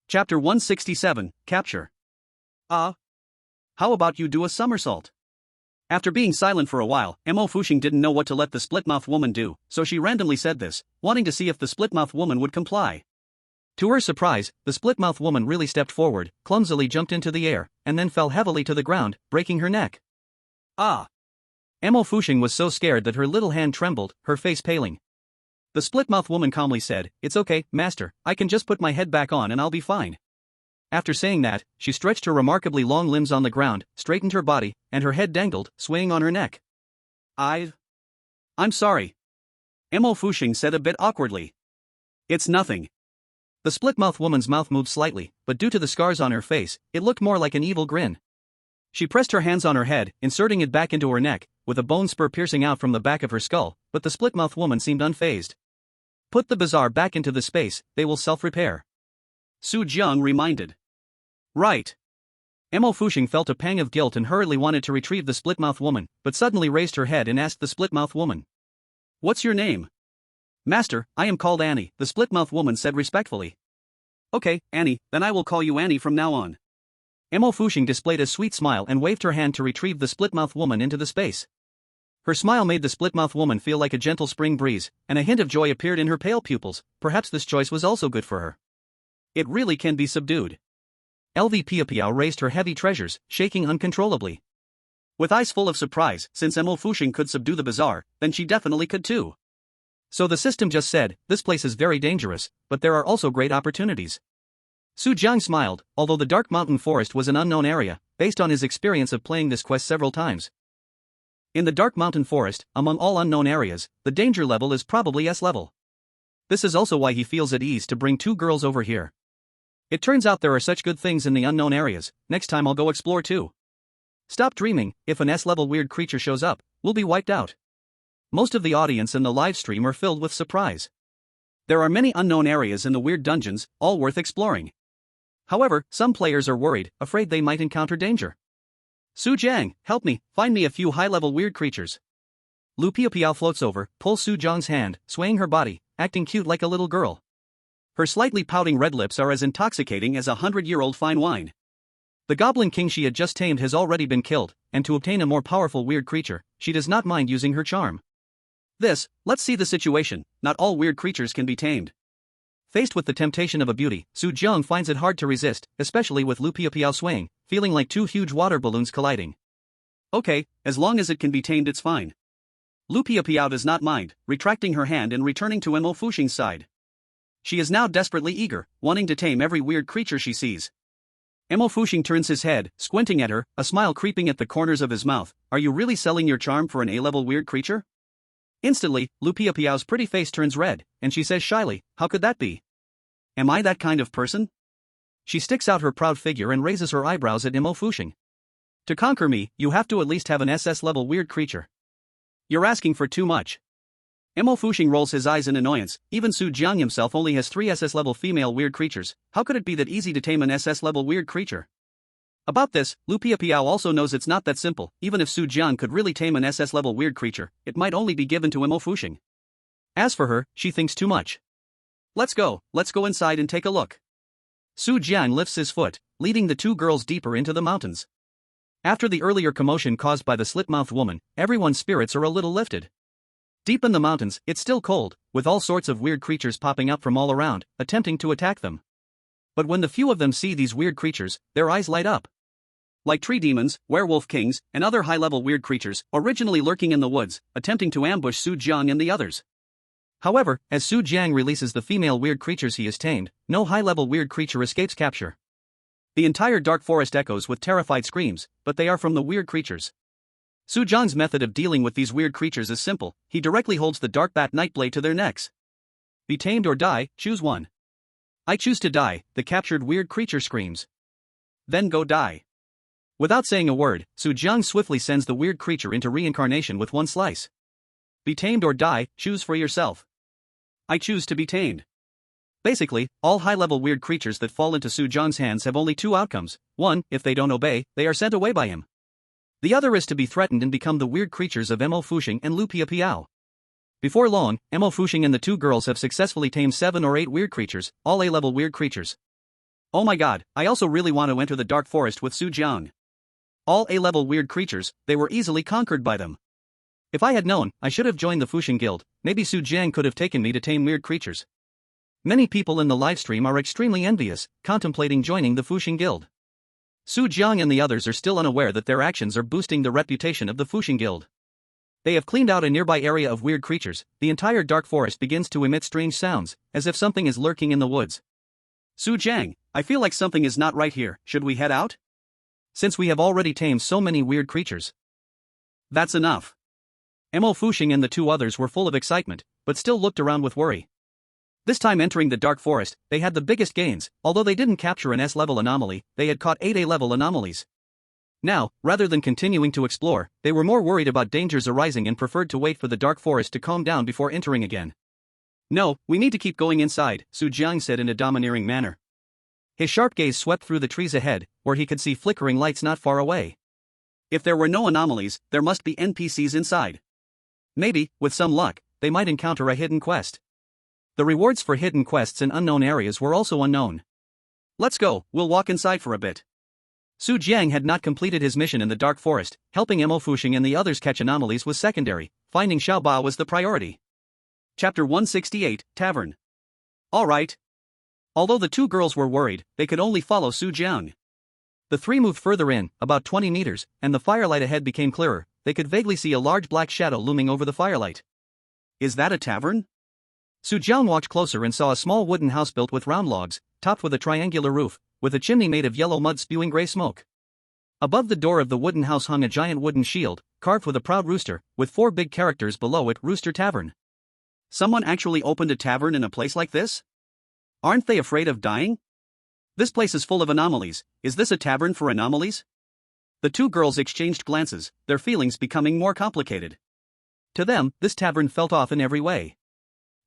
Speaker 1: Chapter 167, Capture. How about you do a somersault? After being silent for a while, Mo Fuxing didn't know what to let the split-mouthed woman do, so she randomly said this, wanting to see if the split-mouthed woman would comply. To her surprise, the split-mouthed woman really stepped forward, clumsily jumped into the air, and then fell heavily to the ground, breaking her neck. Mo Fuxing was so scared that her little hand trembled, her face paling. The split-mouthed woman calmly said, "It's okay, master, I can just put my head back on and I'll be fine." After saying that, she stretched her remarkably long limbs on the ground, straightened her body, and her head dangled, swaying on her neck. I'm sorry. Mo Fuxing said a bit awkwardly. It's nothing. The split-mouthed woman's mouth moved slightly, but due to the scars on her face, it looked more like an evil grin. She pressed her hands on her head, inserting it back into her neck, with a bone spur piercing out from the back of her skull, but the split-mouthed woman seemed unfazed. Put the bazaar back into the space, they will self-repair. Su Jiang reminded. Right. Mo Fuxing felt a pang of guilt and hurriedly wanted to retrieve the split-mouthed woman, but suddenly raised her head and asked the split-mouthed woman. What's your name? Master, I am called Annie, the split-mouthed woman said respectfully. Okay, Annie, then I will call you Annie from now on. Mo Fuxing displayed a sweet smile and waved her hand to retrieve the split-mouthed woman into the space. Her smile made the split-mouthed woman feel like a gentle spring breeze, and a hint of joy appeared in her pale pupils. Perhaps this choice was also good for her. It really can be subdued. LV Piapiao raised her heavy treasures, shaking uncontrollably. With eyes full of surprise, since Mo Fuxing could subdue the bazaar, then she definitely could too. So the system just said, this place is very dangerous, but there are also great opportunities. Su Jiang smiled, although the Dark Mountain Forest was an unknown area, based on his experience of playing this quest several times. In the Dark Mountain Forest, among all unknown areas, the danger level is probably S level. This is also why he feels at ease to bring 2 girls over here. It turns out there are such good things in the unknown areas, next time I'll go explore too. Stop dreaming, if an S-level weird creature shows up, we'll be wiped out. Most of the audience in the live stream are filled with surprise. There are many unknown areas in the weird dungeons, all worth exploring. However, some players are worried, afraid they might encounter danger. Su Jiang, help me, find me a few high-level weird creatures. Lu Piapiao floats over, pulls Su Jiang's hand, swaying her body, acting cute like a little girl. Her slightly pouting red lips are as intoxicating as 100-year-old fine wine. The Goblin King she had just tamed has already been killed, and to obtain a more powerful weird creature, she does not mind using her charm. Let's see the situation, not all weird creatures can be tamed. Faced with the temptation of a beauty, Su Jiang finds it hard to resist, especially with Lu Piapiao swaying, feeling like 2 huge water balloons colliding. Okay, as long as it can be tamed it's fine. Lu Piapiao does not mind, retracting her hand and returning to Mo Fuxing's side. She is now desperately eager, wanting to tame every weird creature she sees. Mo Fuxing turns his head, squinting at her, a smile creeping at the corners of his mouth. Are you really selling your charm for an A-level weird creature? Instantly, Lu Piapiao's pretty face turns red, and she says shyly, how could that be? Am I that kind of person? She sticks out her proud figure and raises her eyebrows at Mo Fuxing. To conquer me, you have to at least have an SS level weird creature. You're asking for too much. Mo Fuxing rolls his eyes in annoyance. Even Su Jiang himself only has 3 SS level female weird creatures. How could it be that easy to tame an SS level weird creature? About this, Lu Piapiao also knows it's not that simple. Even if Su Jiang could really tame an SS level weird creature, it might only be given to Mo Fuxing. As for her, she thinks too much. Let's go inside and take a look. Su Jiang lifts his foot, leading the 2 girls deeper into the mountains. After the earlier commotion caused by the slit-mouthed woman, everyone's spirits are a little lifted. Deep in the mountains, it's still cold, with all sorts of weird creatures popping up from all around, attempting to attack them. But when the few of them see these weird creatures, their eyes light up. Like tree demons, werewolf kings, and other high-level weird creatures, originally lurking in the woods, attempting to ambush Su Jiang and the others. However, as Su Jiang releases the female weird creatures he has tamed, no high-level weird creature escapes capture. The entire dark forest echoes with terrified screams, but they are from the weird creatures. Su Jiang's method of dealing with these weird creatures is simple. He directly holds the dark bat nightblade to their necks. Be tamed or die, choose one. I choose to die, the captured weird creature screams. Then go die. Without saying a word, Su Jiang swiftly sends the weird creature into reincarnation with one slice. Be tamed or die, choose for yourself. I choose to be tamed. Basically, all high-level weird creatures that fall into Su Jiang's hands have only 2 outcomes. One, if they don't obey, they are sent away by him. The other is to be threatened and become the weird creatures of Mo Fuxing and Lu Piapiao. Before long, Mo Fuxing and the 2 girls have successfully tamed 7 or 8 weird creatures, all A-level weird creatures. Oh my god, I also really want to enter the dark forest with Su Jiang. All A-level weird creatures, they were easily conquered by them. If I had known, I should have joined the Fuxing Guild. Maybe Su Jiang could have taken me to tame weird creatures. Many people in the livestream are extremely envious, contemplating joining the Fuxing Guild. Su Jiang and the others are still unaware that their actions are boosting the reputation of the Fuxing Guild. They have cleaned out a nearby area of weird creatures. The entire dark forest begins to emit strange sounds, as if something is lurking in the woods. Su Jiang, I feel like something is not right here. Should we head out? Since we have already tamed so many weird creatures. That's enough. Mo Fuxing and the 2 others were full of excitement, but still looked around with worry. This time entering the dark forest, they had the biggest gains. Although they didn't capture an S-level anomaly, they had caught 8 A-level anomalies. Now, rather than continuing to explore, they were more worried about dangers arising and preferred to wait for the dark forest to calm down before entering again. No, we need to keep going inside, Su Jiang said in a domineering manner. His sharp gaze swept through the trees ahead, where he could see flickering lights not far away. If there were no anomalies, there must be NPCs inside. Maybe, with some luck, they might encounter a hidden quest. The rewards for hidden quests in unknown areas were also unknown. Let's go, we'll walk inside for a bit. Su Jiang had not completed his mission in the dark forest. Helping Mo Fuxing and the others catch anomalies was secondary. Finding Xiao Ba was the priority. Chapter 168, Tavern. Alright. Although the 2 girls were worried, they could only follow Su Jiang. The 3 moved further in, about 20 meters, and the firelight ahead became clearer. They could vaguely see a large black shadow looming over the firelight. Is that a tavern? Su Jiang walked closer and saw a small wooden house built with round logs, topped with a triangular roof, with a chimney made of yellow mud spewing gray smoke. Above the door of the wooden house hung a giant wooden shield, carved with a proud rooster, with 4 big characters below it, Rooster Tavern. Someone actually opened a tavern in a place like this? Aren't they afraid of dying? This place is full of anomalies. Is this a tavern for anomalies? The 2 girls exchanged glances, their feelings becoming more complicated. To them, this tavern felt off in every way.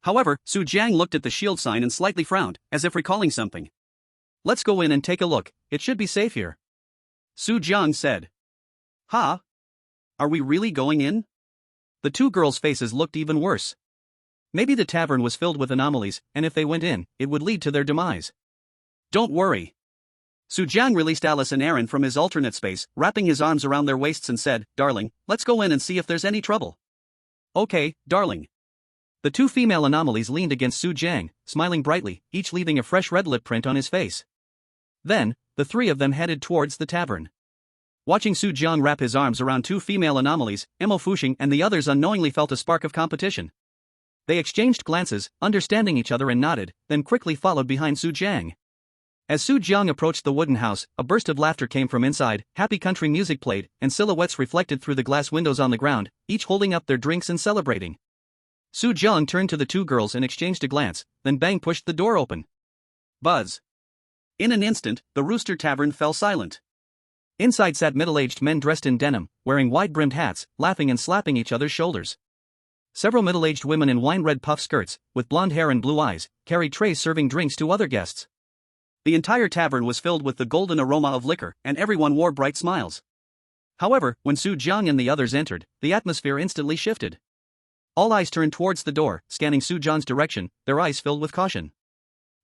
Speaker 1: However, Su Jiang looked at the shield sign and slightly frowned, as if recalling something. Let's go in and take a look, it should be safe here. Su Jiang said. Huh? Are we really going in? The 2 girls' faces looked even worse. Maybe the tavern was filled with anomalies, and if they went in, it would lead to their demise. Don't worry. Su Jiang released Alice and Aaron from his alternate space, wrapping his arms around their waists and said, Darling, let's go in and see if there's any trouble. Okay, darling. The 2 female anomalies leaned against Su Jiang, smiling brightly, each leaving a fresh red lip print on his face. Then, the 3 of them headed towards the tavern. Watching Su Jiang wrap his arms around two female anomalies, Mo Fuxing and the others unknowingly felt a spark of competition. They exchanged glances, understanding each other and nodded, then quickly followed behind Su Jiang. As Su Jiang approached the wooden house, a burst of laughter came from inside, happy country music played, and silhouettes reflected through the glass windows on the ground, each holding up their drinks and celebrating. Su Jiang turned to the two girls and exchanged a glance, then bang pushed the door open. Buzz. In an instant, the Rooster Tavern fell silent. Inside sat middle-aged men dressed in denim, wearing wide-brimmed hats, laughing and slapping each other's shoulders. Several middle-aged women in wine-red puff skirts, with blonde hair and blue eyes, carried trays serving drinks to other guests. The entire tavern was filled with the golden aroma of liquor, and everyone wore bright smiles. However, when Su Jiang and the others entered, the atmosphere instantly shifted. All eyes turned towards the door, scanning Su Jiang's direction, their eyes filled with caution.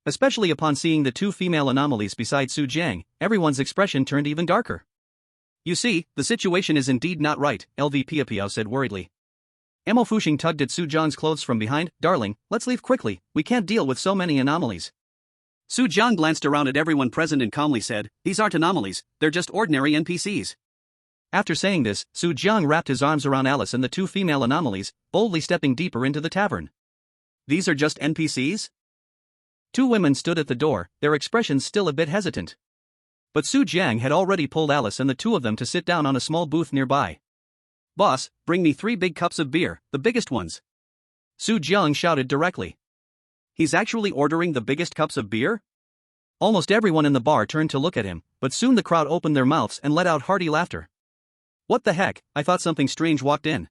Speaker 1: Especially upon seeing the two female anomalies beside Su Jiang, everyone's expression turned even darker. You see, the situation is indeed not right, LV Piapiao said worriedly. Mo Fuxing tugged at Su Jiang's clothes from behind. Darling, let's leave quickly, we can't deal with so many anomalies. Su Jiang glanced around at everyone present and calmly said, these aren't anomalies, they're just ordinary NPCs. After saying this, Su Jiang wrapped his arms around Alice and the two female anomalies, boldly stepping deeper into the tavern. These are just NPCs? Two women stood at the door, their expressions still a bit hesitant. But Su Jiang had already pulled Alice and the two of them to sit down on a small booth nearby. Boss, bring me 3 big cups of beer, the biggest ones. Su Jiang shouted directly. He's actually ordering the biggest cups of beer? Almost everyone in the bar turned to look at him, but soon the crowd opened their mouths and let out hearty laughter. What the heck, I thought something strange walked in.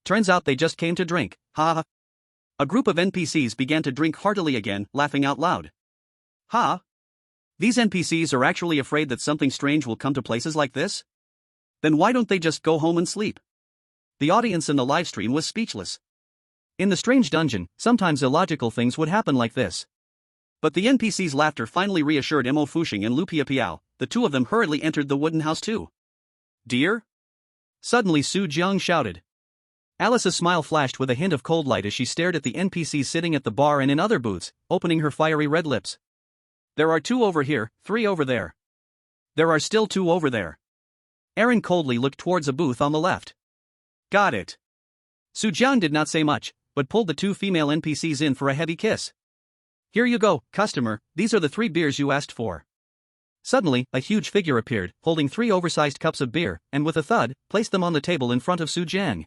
Speaker 1: Turns out they just came to drink, ha ha. A group of NPCs began to drink heartily again, laughing out loud. Ha! These NPCs are actually afraid that something strange will come to places like this? Then why don't they just go home and sleep? The audience in the livestream was speechless. In the strange dungeon, sometimes illogical things would happen like this. But the NPC's laughter finally reassured Mo Fuxing and Lu Piapiao. The two of them hurriedly entered the wooden house too. Dear? Suddenly Su Jiang shouted. Alice's smile flashed with a hint of cold light as she stared at the NPCs sitting at the bar and in other booths, opening her fiery red lips. There are 2 over here, 3 over there. There are still 2 over there. Aaron coldly looked towards a booth on the left. Got it. Su Jiang did not say much, but pulled the 2 female NPCs in for a heavy kiss. Here you go, customer, these are the 3 beers you asked for. Suddenly, a huge figure appeared, holding 3 oversized cups of beer, and with a thud, placed them on the table in front of Su Jiang.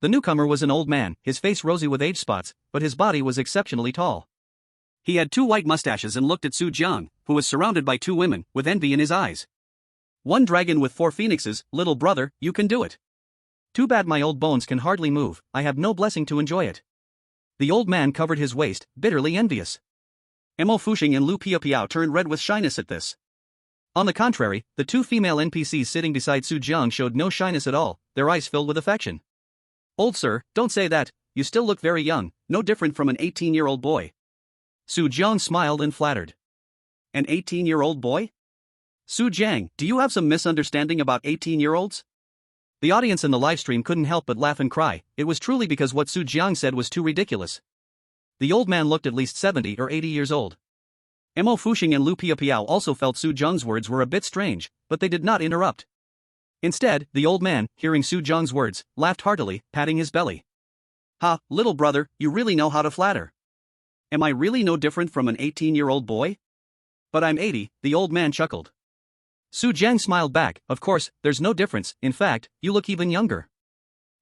Speaker 1: The newcomer was an old man, his face rosy with age spots, but his body was exceptionally tall. He had 2 white mustaches and looked at Su Jiang, who was surrounded by 2 women, with envy in his eyes. One dragon with 4 phoenixes, little brother, you can do it. Too bad my old bones can hardly move, I have no blessing to enjoy it. The old man covered his waist, bitterly envious. Mo Fuxing and Lu Piapiao turned red with shyness at this. On the contrary, the 2 female NPCs sitting beside Su Jiang showed no shyness at all, their eyes filled with affection. Old sir, don't say that, you still look very young, no different from an 18-year-old boy. Su Jiang smiled and flattered. An 18-year-old boy? Su Jiang, do you have some misunderstanding about 18-year-olds? The audience in the livestream couldn't help but laugh and cry. It was truly because what Su Jiang said was too ridiculous. The old man looked at least 70 or 80 years old. Mo Fuxing and Lu Piapiao also felt Su Jiang's words were a bit strange, but they did not interrupt. Instead, the old man, hearing Su Jiang's words, laughed heartily, patting his belly. Ha, little brother, you really know how to flatter. Am I really no different from an 18-year-old boy? But I'm 80, the old man chuckled. Su Jiang smiled back, of course, there's no difference, in fact, you look even younger.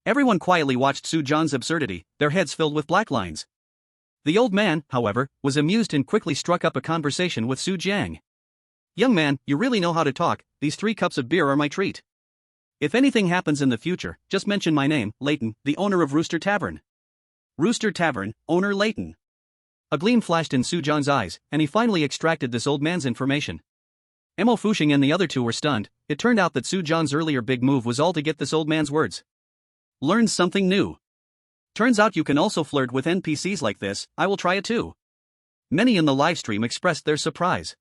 Speaker 1: Everyone quietly watched Su Jiang's absurdity, their heads filled with black lines. The old man, however, was amused and quickly struck up a conversation with Su Jiang. Young man, you really know how to talk, these 3 cups of beer are my treat. If anything happens in the future, just mention my name, Leighton, the owner of Rooster Tavern. Rooster Tavern, owner Leighton. A gleam flashed in Su Jiang's eyes, and he finally extracted this old man's information. Mo Fuxing and the other 2 were stunned. It turned out that Su Jiang's earlier big move was all to get this old man's words. Learn something new. Turns out you can also flirt with NPCs like this, I will try it too. Many in the livestream expressed their surprise.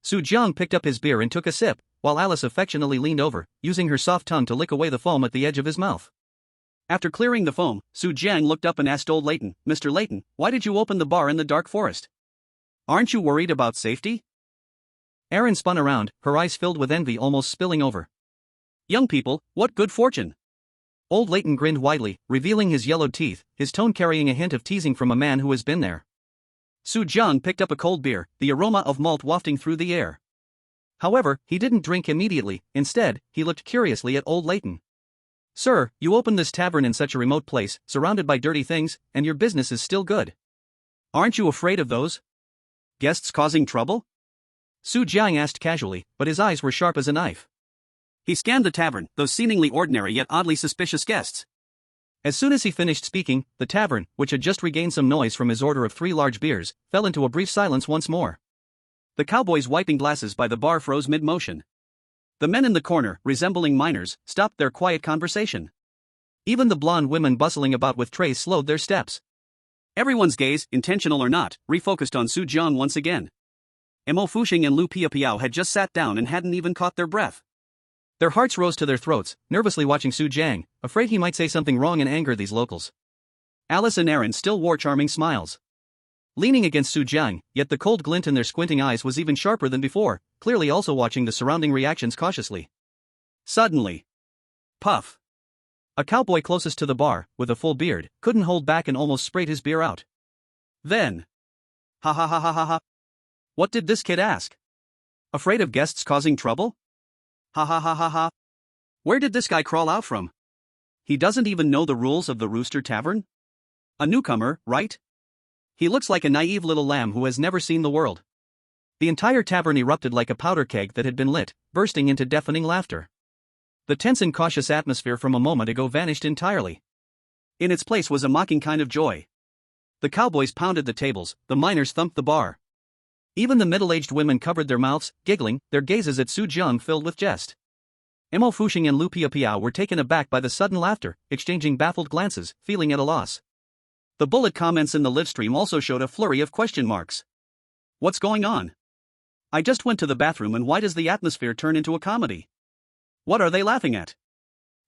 Speaker 1: Su Jiang picked up his beer and took a sip, while Alice affectionately leaned over, using her soft tongue to lick away the foam at the edge of his mouth. After clearing the foam, Su Jiang looked up and asked old Leighton, Mr. Leighton, why did you open the bar in the dark forest? Aren't you worried about safety? Erin spun around, her eyes filled with envy almost spilling over. Young people, what good fortune! Old Leighton grinned widely, revealing his yellowed teeth, his tone carrying a hint of teasing from a man who has been there. Su Jiang picked up a cold beer, the aroma of malt wafting through the air. However, he didn't drink immediately. Instead, he looked curiously at Old Leighton. Sir, you opened this tavern in such a remote place, surrounded by dirty things, and your business is still good. Aren't you afraid of those guests causing trouble? Su Jiang asked casually, but his eyes were sharp as a knife. He scanned the tavern, those seemingly ordinary yet oddly suspicious guests. As soon as he finished speaking, the tavern, which had just regained some noise from his order of 3 large beers, fell into a brief silence once more. The cowboys wiping glasses by the bar froze mid-motion. The men in the corner, resembling miners, stopped their quiet conversation. Even the blonde women bustling about with trays slowed their steps. Everyone's gaze, intentional or not, refocused on Su Jiang once again. Mo Fuxing and Lu Piapiao had just sat down and hadn't even caught their breath. Their hearts rose to their throats, nervously watching Su Jiang, afraid he might say something wrong and anger these locals. Alice and Aaron still wore charming smiles. Leaning against Su Jiang, yet the cold glint in their squinting eyes was even sharper than before, clearly also watching the surrounding reactions cautiously. Suddenly, puff! A cowboy closest to the bar, with a full beard, couldn't hold back and almost sprayed his beer out. Then, ha ha ha ha ha ha. What did this kid ask? Afraid of guests causing trouble? Ha ha ha ha ha. Where did this guy crawl out from? He doesn't even know the rules of the Rooster Tavern? A newcomer, right? He looks like a naive little lamb who has never seen the world. The entire tavern erupted like a powder keg that had been lit, bursting into deafening laughter. The tense and cautious atmosphere from a moment ago vanished entirely. In its place was a mocking kind of joy. The cowboys pounded the tables, the miners thumped the bar. Even the middle-aged women covered their mouths, giggling, their gazes at Su Jiang filled with jest. Mo Fuxing and Lu Piapiao were taken aback by the sudden laughter, exchanging baffled glances, feeling at a loss. The bullet comments in the livestream also showed a flurry of question marks. What's going on? I just went to the bathroom, and why does the atmosphere turn into a comedy? What are they laughing at?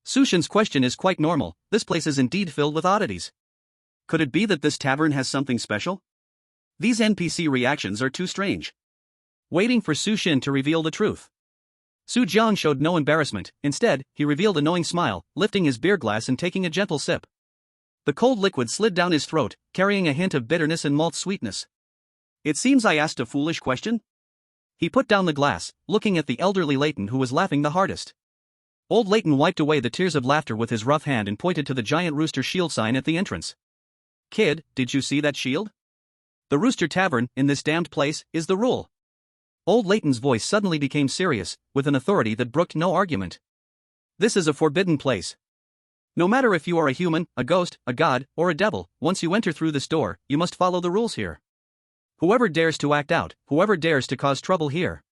Speaker 1: Su Shen's question is quite normal. This place is indeed filled with oddities. Could it be that this tavern has something special? These NPC reactions are too strange. Waiting for Su Shen to reveal the truth. Su Jiang showed no embarrassment. Instead, he revealed a knowing smile, lifting his beer glass and taking a gentle sip. The cold liquid slid down his throat, carrying a hint of bitterness and malt sweetness. It seems I asked a foolish question? He put down the glass, looking at the elderly Leighton who was laughing the hardest. Old Leighton wiped away the tears of laughter with his rough hand and pointed to the giant rooster shield sign at the entrance. Kid, did you see that shield? The Rooster Tavern, in this damned place, is the rule. Old Leighton's voice suddenly became serious, with an authority that brooked no argument. This is a forbidden place. No matter if you are a human, a ghost, a god, or a devil, once you enter through this door, you must follow the rules here. Whoever dares to act out, whoever dares to cause trouble here.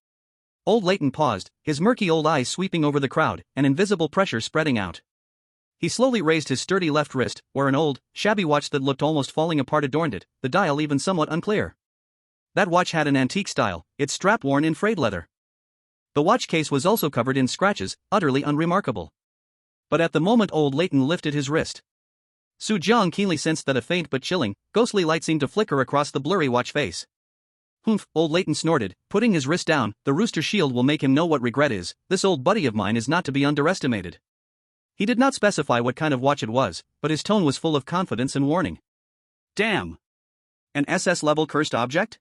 Speaker 1: Old Leighton paused, his murky old eyes sweeping over the crowd, an invisible pressure spreading out. He slowly raised his sturdy left wrist, where an old, shabby watch that looked almost falling apart adorned it, the dial even somewhat unclear. That watch had an antique style, its strap worn in frayed leather. The watch case was also covered in scratches, utterly unremarkable. But at the moment old Leighton lifted his wrist, Su Jiang keenly sensed that a faint but chilling, ghostly light seemed to flicker across the blurry watch face. Humph, old Leighton snorted, putting his wrist down. The rooster shield will make him know what regret is. This old buddy of mine is not to be underestimated. He did not specify what kind of watch it was, but his tone was full of confidence and warning. Damn! An SS-level cursed object?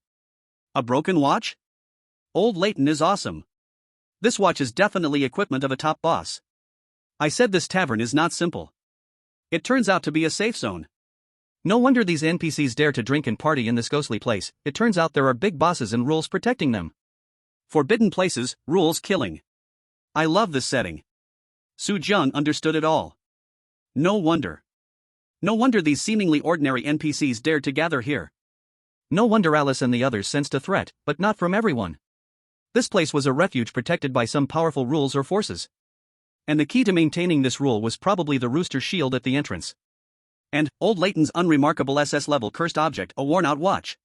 Speaker 1: A broken watch? Old Leighton is awesome. This watch is definitely equipment of a top boss. I said this tavern is not simple. It turns out to be a safe zone. No wonder these NPCs dare to drink and party in this ghostly place. It turns out there are big bosses and rules protecting them. Forbidden places, rules killing. I love this setting. Su Jiang understood it all. No wonder. No wonder these seemingly ordinary NPCs dared to gather here. No wonder Alice and the others sensed a threat, but not from everyone. This place was a refuge protected by some powerful rules or forces. And the key to maintaining this rule was probably the rooster shield at the entrance. And old Leighton's unremarkable SS-level cursed object, a worn-out watch.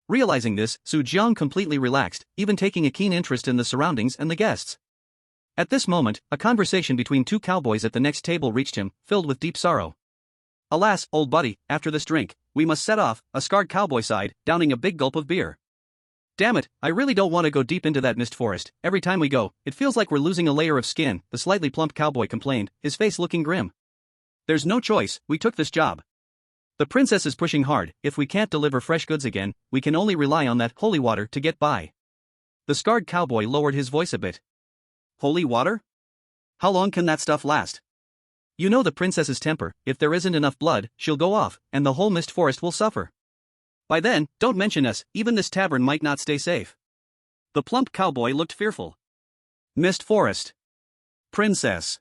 Speaker 1: Realizing this, Su Jiang completely relaxed, even taking a keen interest in the surroundings and the guests. At this moment, a conversation between 2 cowboys at the next table reached him, filled with deep sorrow. Alas, old buddy, after this drink, we must set off, a scarred cowboy sighed, downing a big gulp of beer. Damn it, I really don't want to go deep into that mist forest. Every time we go, it feels like we're losing a layer of skin, the slightly plump cowboy complained, his face looking grim. There's no choice, we took this job. The princess is pushing hard. If we can't deliver fresh goods again, we can only rely on that holy water to get by. The scarred cowboy lowered his voice a bit. Holy water? How long can that stuff last? You know the princess's temper, if there isn't enough blood, she'll go off, and the whole mist forest will suffer. By then, don't mention us, even this tavern might not stay safe. The plump cowboy looked fearful. Mist forest. Princess.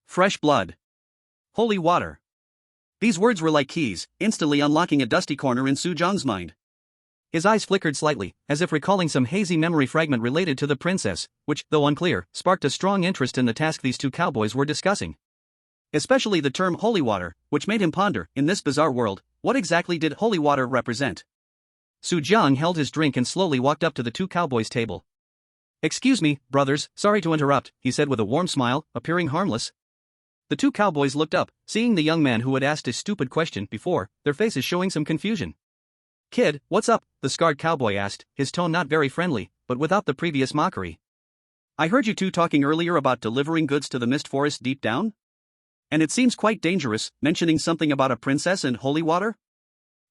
Speaker 1: Fresh blood. Holy water. These words were like keys, instantly unlocking a dusty corner in Su Jiang's mind. His eyes flickered slightly, as if recalling some hazy memory fragment related to the princess, which, though unclear, sparked a strong interest in the task these two cowboys were discussing. Especially the term holy water, which made him ponder, in this bizarre world, what exactly did holy water represent? Su Jiang held his drink and slowly walked up to the two cowboys' table. Excuse me, brothers, sorry to interrupt, he said with a warm smile, appearing harmless. The two cowboys looked up, seeing the young man who had asked a stupid question before, their faces showing some confusion. Kid, what's up? The scarred cowboy asked, his tone not very friendly, but without the previous mockery. I heard you two talking earlier about delivering goods to the mist forest deep down? And it seems quite dangerous, mentioning something about a princess and holy water?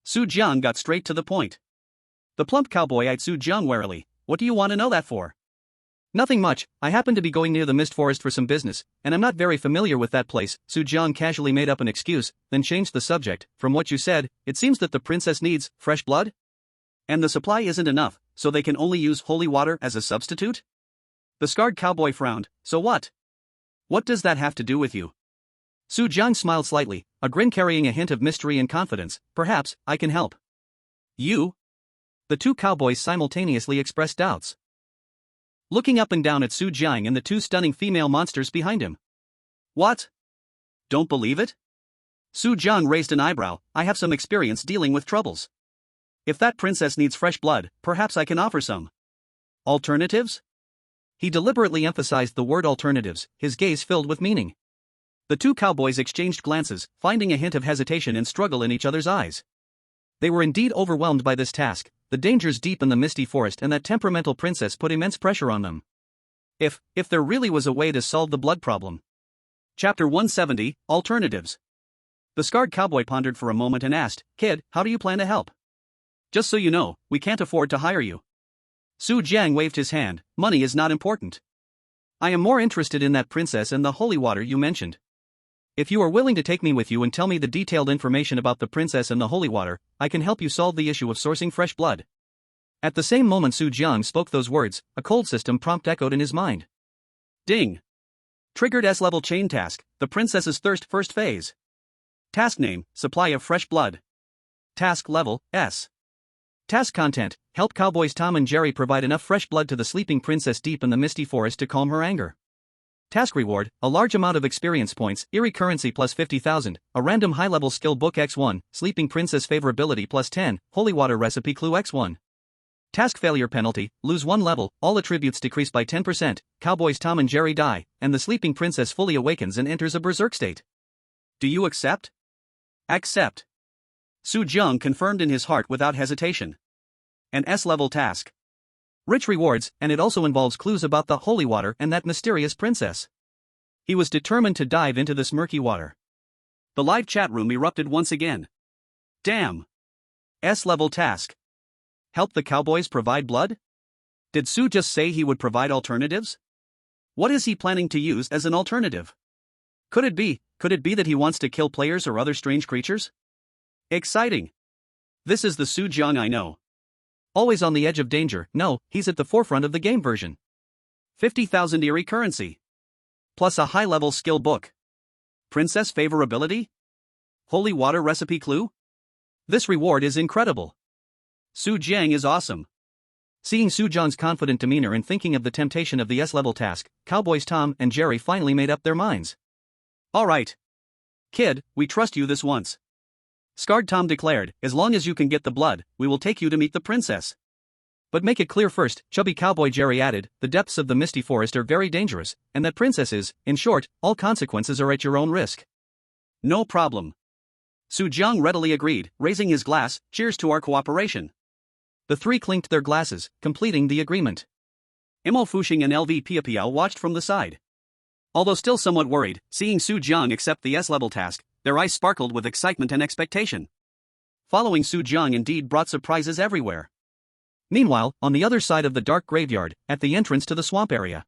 Speaker 1: Su Jiang got straight to the point. The plump cowboy eyed Su Jiang warily. What do you want to know that for? Nothing much, I happen to be going near the mist forest for some business, and I'm not very familiar with that place. Su Jiang casually made up an excuse, then changed the subject. From what you said, it seems that the princess needs fresh blood? And the supply isn't enough, so they can only use holy water as a substitute? The scarred cowboy frowned. So what? What does that have to do with you? Su Jiang smiled slightly, a grin carrying a hint of mystery and confidence. Perhaps, I can help. You? The two cowboys simultaneously expressed doubts, looking up and down at Su Jiang and the two stunning female monsters behind him. What? Don't believe it? Su Jiang raised an eyebrow. I have some experience dealing with troubles. If that princess needs fresh blood, perhaps I can offer some. Alternatives? He deliberately emphasized the word alternatives, his gaze filled with meaning. The two cowboys exchanged glances, finding a hint of hesitation and struggle in each other's eyes. They were indeed overwhelmed by this task. The dangers deep in the misty forest and that temperamental princess put immense pressure on them. If there really was a way to solve the blood problem. Chapter 170, Alternatives. The scarred cowboy pondered for a moment and asked, Kid, how do you plan to help? Just so you know, we can't afford to hire you. Su Jiang waved his hand. Money is not important. I am more interested in that princess and the holy water you mentioned. If you are willing to take me with you and tell me the detailed information about the princess and the holy water, I can help you solve the issue of sourcing fresh blood. At the same moment Su Jiang spoke those words, a cold system prompt echoed in his mind. Ding! Triggered S-level chain task, the princess's thirst first phase. Task name, supply of fresh blood. Task level, S. Task content, help cowboys Tom and Jerry provide enough fresh blood to the sleeping princess deep in the misty forest to calm her anger. Task reward, a large amount of experience points, eerie currency plus 50,000, a random high-level skill book x1, sleeping princess favorability plus 10, holy water recipe clue x1. Task failure penalty, lose 1 level, all attributes decrease by 10%, cowboys Tom and Jerry die, and the sleeping princess fully awakens and enters a berserk state. Do you accept? Accept. Su Jiang confirmed in his heart without hesitation. An S-level task. Rich rewards, and it also involves clues about the holy water and that mysterious princess. He was determined to dive into this murky water. The live chat room erupted once again. Damn! S-level task. Help the cowboys provide blood? Did Su just say he would provide alternatives? What is he planning to use as an alternative? Could it be that he wants to kill players or other strange creatures? Exciting! This is the Su Jiang I know. Always on the edge of danger. No, he's at the forefront of the game version. 50,000 eerie currency. Plus a high-level skill book. Princess favorability? Holy water recipe clue? This reward is incredible. Su Jiang is awesome. Seeing Su Jiang's confident demeanor and thinking of the temptation of the S-level task, cowboys Tom and Jerry finally made up their minds. All right. Kid, we trust you this once. Scarred Tom declared, as long as you can get the blood, we will take you to meet the princess. But make it clear first, chubby cowboy Jerry added, the depths of the misty forest are very dangerous, and that princesses, in short, all consequences are at your own risk. No problem. Su Jiang readily agreed, raising his glass, cheers to our cooperation. The three clinked their glasses, completing the agreement. Imo Fuxing and LV Piapiao watched from the side. Although still somewhat worried, seeing Su Jiang accept the S-level task, their eyes sparkled with excitement and expectation. Following Su Jiang indeed brought surprises everywhere. Meanwhile, on the other side of the dark graveyard, at the entrance to the swamp area,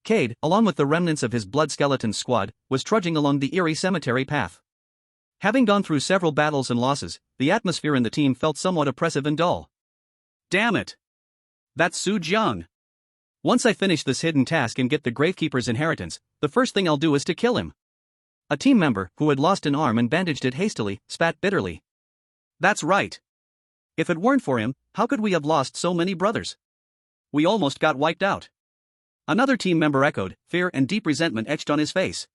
Speaker 1: Cade, along with the remnants of his blood skeleton squad, was trudging along the eerie cemetery path. Having gone through several battles and losses, the atmosphere in the team felt somewhat oppressive and dull. Damn it! That's Su Jiang. Once I finish this hidden task and get the Gravekeeper's inheritance, the first thing I'll do is to kill him. A team member, who had lost an arm and bandaged it hastily, spat bitterly. That's right. If it weren't for him, how could we have lost so many brothers? We almost got wiped out. Another team member echoed, fear and deep resentment etched on his face.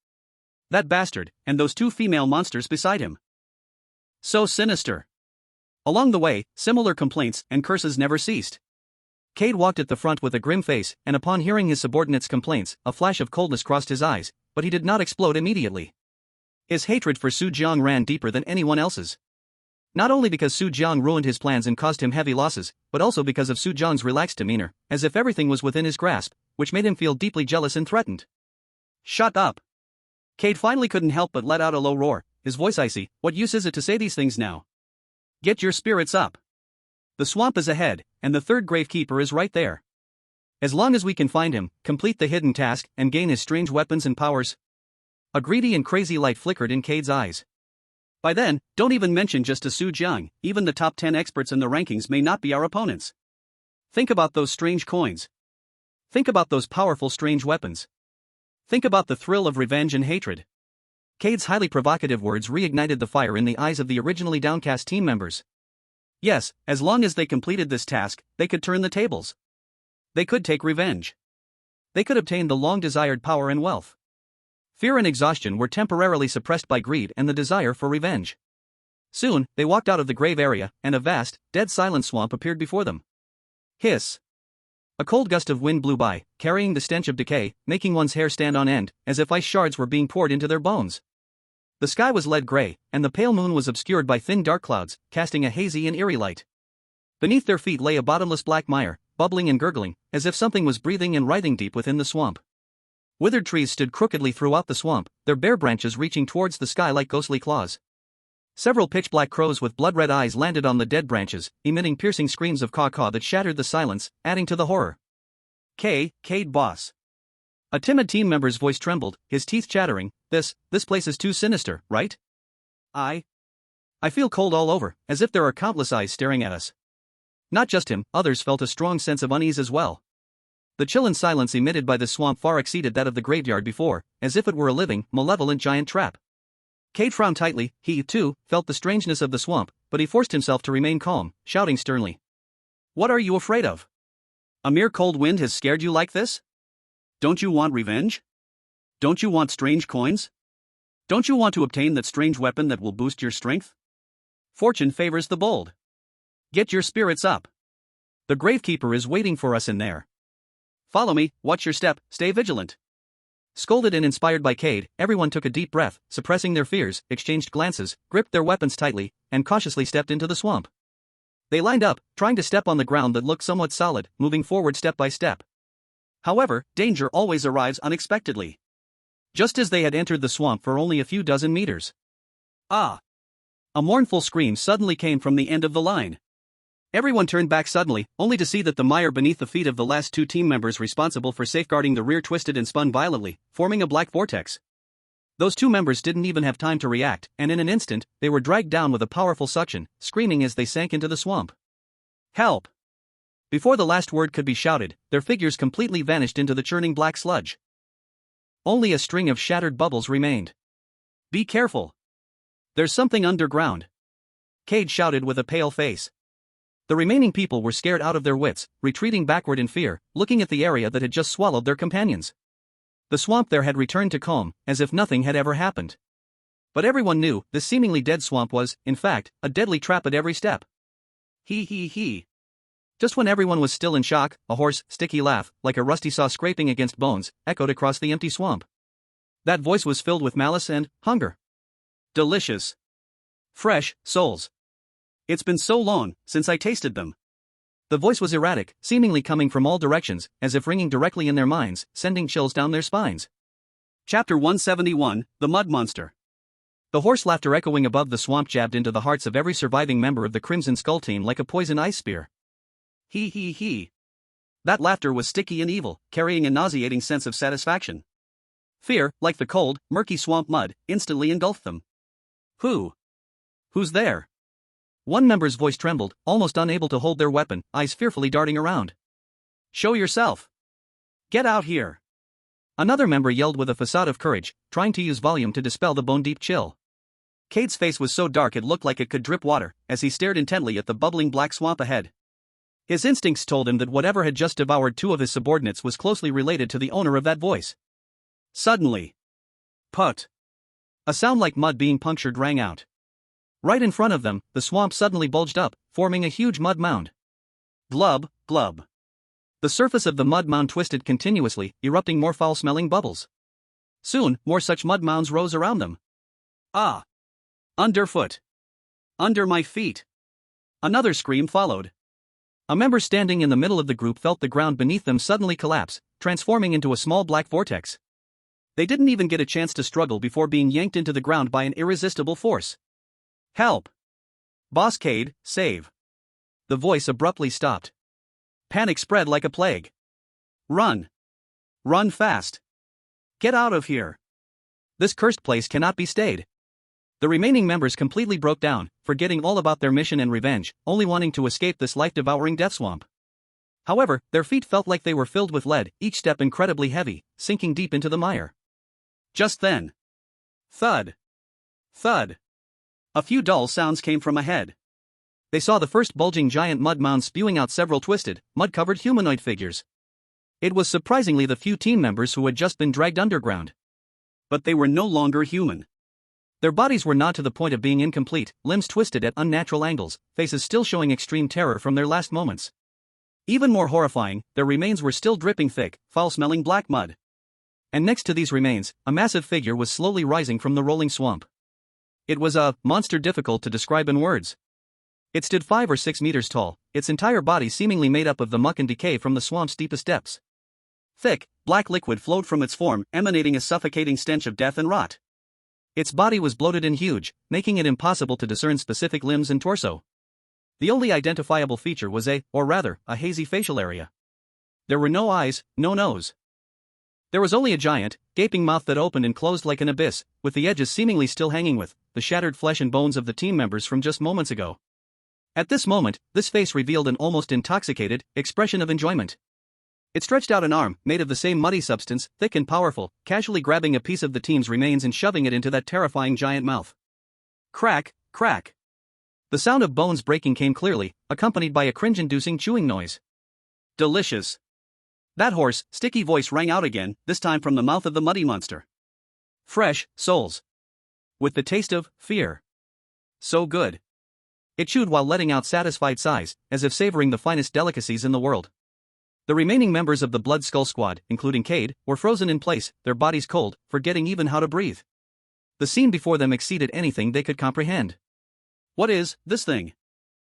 Speaker 1: That bastard, and those two female monsters beside him. So sinister. Along the way, similar complaints and curses never ceased. Cade walked at the front with a grim face, and upon hearing his subordinates' complaints, a flash of coldness crossed his eyes, but he did not explode immediately. His hatred for Su Jiang ran deeper than anyone else's. Not only because Su Jiang ruined his plans and caused him heavy losses, but also because of Su Jiang's relaxed demeanor, as if everything was within his grasp, which made him feel deeply jealous and threatened. Shut up! Cade finally couldn't help but let out a low roar, his voice icy. What use is it to say these things now? Get your spirits up. The swamp is ahead, and the third Gravekeeper is right there. As long as we can find him, complete the hidden task, and gain his strange weapons and powers. A greedy and crazy light flickered in Cade's eyes. By then, don't even mention just a Su Jiang, even the top 10 experts in the rankings may not be our opponents. Think about those strange coins. Think about those powerful strange weapons. Think about the thrill of revenge and hatred. Cade's highly provocative words reignited the fire in the eyes of the originally downcast team members. Yes, as long as they completed this task, they could turn the tables. They could take revenge. They could obtain the long-desired power and wealth. Fear and exhaustion were temporarily suppressed by greed and the desire for revenge. Soon, they walked out of the grave area, and a vast, dead silent swamp appeared before them. Hiss! A cold gust of wind blew by, carrying the stench of decay, making one's hair stand on end, as if ice shards were being poured into their bones. The sky was lead gray, and the pale moon was obscured by thin dark clouds, casting a hazy and eerie light. Beneath their feet lay a bottomless black mire, bubbling and gurgling, as if something was breathing and writhing deep within the swamp. Withered trees stood crookedly throughout the swamp, their bare branches reaching towards the sky like ghostly claws. Several pitch-black crows with blood-red eyes landed on the dead branches, emitting piercing screams of caw-caw that shattered the silence, adding to the horror. Cade boss. A timid team member's voice trembled, his teeth chattering. This place is too sinister, right? I feel cold all over, as if there are countless eyes staring at us. Not just him, others felt a strong sense of unease as well. The chill and silence emitted by the swamp far exceeded that of the graveyard before, as if it were a living, malevolent giant trap. Cade frowned tightly. He, too, felt the strangeness of the swamp, but he forced himself to remain calm, shouting sternly. What are you afraid of? A mere cold wind has scared you like this? Don't you want revenge? Don't you want strange coins? Don't you want to obtain that strange weapon that will boost your strength? Fortune favors the bold. Get your spirits up. The Gravekeeper is waiting for us in there. Follow me, watch your step, stay vigilant. Scolded and inspired by Cade, everyone took a deep breath, suppressing their fears, exchanged glances, gripped their weapons tightly, and cautiously stepped into the swamp. They lined up, trying to step on the ground that looked somewhat solid, moving forward step by step. However, danger always arrives unexpectedly. Just as they had entered the swamp for only a few dozen meters. Ah! A mournful scream suddenly came from the end of the line. Everyone turned back suddenly, only to see that the mire beneath the feet of the last two team members responsible for safeguarding the rear twisted and spun violently, forming a black vortex. Those two members didn't even have time to react, and in an instant, they were dragged down with a powerful suction, screaming as they sank into the swamp. Help! Before the last word could be shouted, their figures completely vanished into the churning black sludge. Only a string of shattered bubbles remained. Be careful! There's something underground. Cade shouted with a pale face. The remaining people were scared out of their wits, retreating backward in fear, looking at the area that had just swallowed their companions. The swamp there had returned to calm, as if nothing had ever happened. But everyone knew, this seemingly dead swamp was, in fact, a deadly trap at every step. He. Just when everyone was still in shock, a hoarse, sticky laugh, like a rusty saw scraping against bones, echoed across the empty swamp. That voice was filled with malice and hunger. Delicious. Fresh souls. It's been so long since I tasted them. The voice was erratic, seemingly coming from all directions, as if ringing directly in their minds, sending chills down their spines. Chapter 171, The Mud Monster. The hoarse laughter echoing above the swamp jabbed into the hearts of every surviving member of the Crimson Skull team like a poison ice spear. He he he. That laughter was sticky and evil, carrying a nauseating sense of satisfaction. Fear, like the cold, murky swamp mud, instantly engulfed them. Who's there? One member's voice trembled, almost unable to hold their weapon, eyes fearfully darting around. Show yourself. Get out here. Another member yelled with a facade of courage, trying to use volume to dispel the bone-deep chill. Cade's face was so dark it looked like it could drip water, as he stared intently at the bubbling black swamp ahead. His instincts told him that whatever had just devoured two of his subordinates was closely related to the owner of that voice. Suddenly, put! A sound like mud being punctured rang out. Right in front of them, the swamp suddenly bulged up, forming a huge mud mound. Glub, glub. The surface of the mud mound twisted continuously, erupting more foul-smelling bubbles. Soon, more such mud mounds rose around them. Ah! Underfoot! Under my feet! Another scream followed. A member standing in the middle of the group felt the ground beneath them suddenly collapse, transforming into a small black vortex. They didn't even get a chance to struggle before being yanked into the ground by an irresistible force. Help! Boss Cade, save! The voice abruptly stopped. Panic spread like a plague. Run! Run fast! Get out of here! This cursed place cannot be stayed. The remaining members completely broke down, forgetting all about their mission and revenge, only wanting to escape this life-devouring death swamp. However, their feet felt like they were filled with lead, each step incredibly heavy, sinking deep into the mire. Just then. Thud! Thud! A few dull sounds came from ahead. They saw the first bulging giant mud mound spewing out several twisted, mud-covered humanoid figures. It was surprisingly the few team members who had just been dragged underground. But they were no longer human. Their bodies were gnawed to the point of being incomplete, limbs twisted at unnatural angles, faces still showing extreme terror from their last moments. Even more horrifying, their remains were still dripping thick, foul-smelling black mud. And next to these remains, a massive figure was slowly rising from the rolling swamp. It was a monster difficult to describe in words. It stood 5 or 6 meters tall, its entire body seemingly made up of the muck and decay from the swamp's deepest depths. Thick, black liquid flowed from its form, emanating a suffocating stench of death and rot. Its body was bloated and huge, making it impossible to discern specific limbs and torso. The only identifiable feature was a hazy facial area. There were no eyes, no nose. There was only a giant, gaping mouth that opened and closed like an abyss, with the edges seemingly still hanging with the shattered flesh and bones of the team members from just moments ago. At this moment, this face revealed an almost intoxicated expression of enjoyment. It stretched out an arm, made of the same muddy substance, thick and powerful, casually grabbing a piece of the team's remains and shoving it into that terrifying giant mouth. Crack, crack. The sound of bones breaking came clearly, accompanied by a cringe-inducing chewing noise. Delicious. That hoarse, sticky voice rang out again, this time from the mouth of the muddy monster. Fresh souls. With the taste of fear. So good. It chewed while letting out satisfied sighs, as if savoring the finest delicacies in the world. The remaining members of the Blood Skull Squad, including Cade, were frozen in place, their bodies cold, forgetting even how to breathe. The scene before them exceeded anything they could comprehend. What is this thing?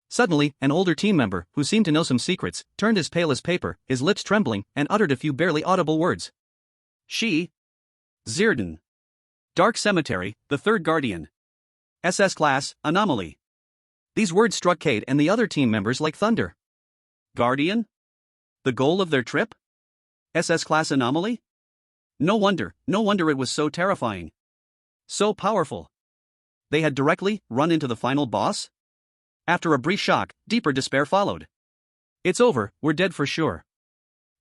Speaker 1: Suddenly, an older team member, who seemed to know some secrets, turned as pale as paper, his lips trembling, and uttered a few barely audible words. Zirdan. Dark Cemetery, the Third Guardian. SS Class, Anomaly. These words struck Cade and the other team members like thunder. Guardian? The goal of their trip? SS Class Anomaly? No wonder it was so terrifying. So powerful. They had directly run into the final boss? After a brief shock, deeper despair followed. It's over, we're dead for sure.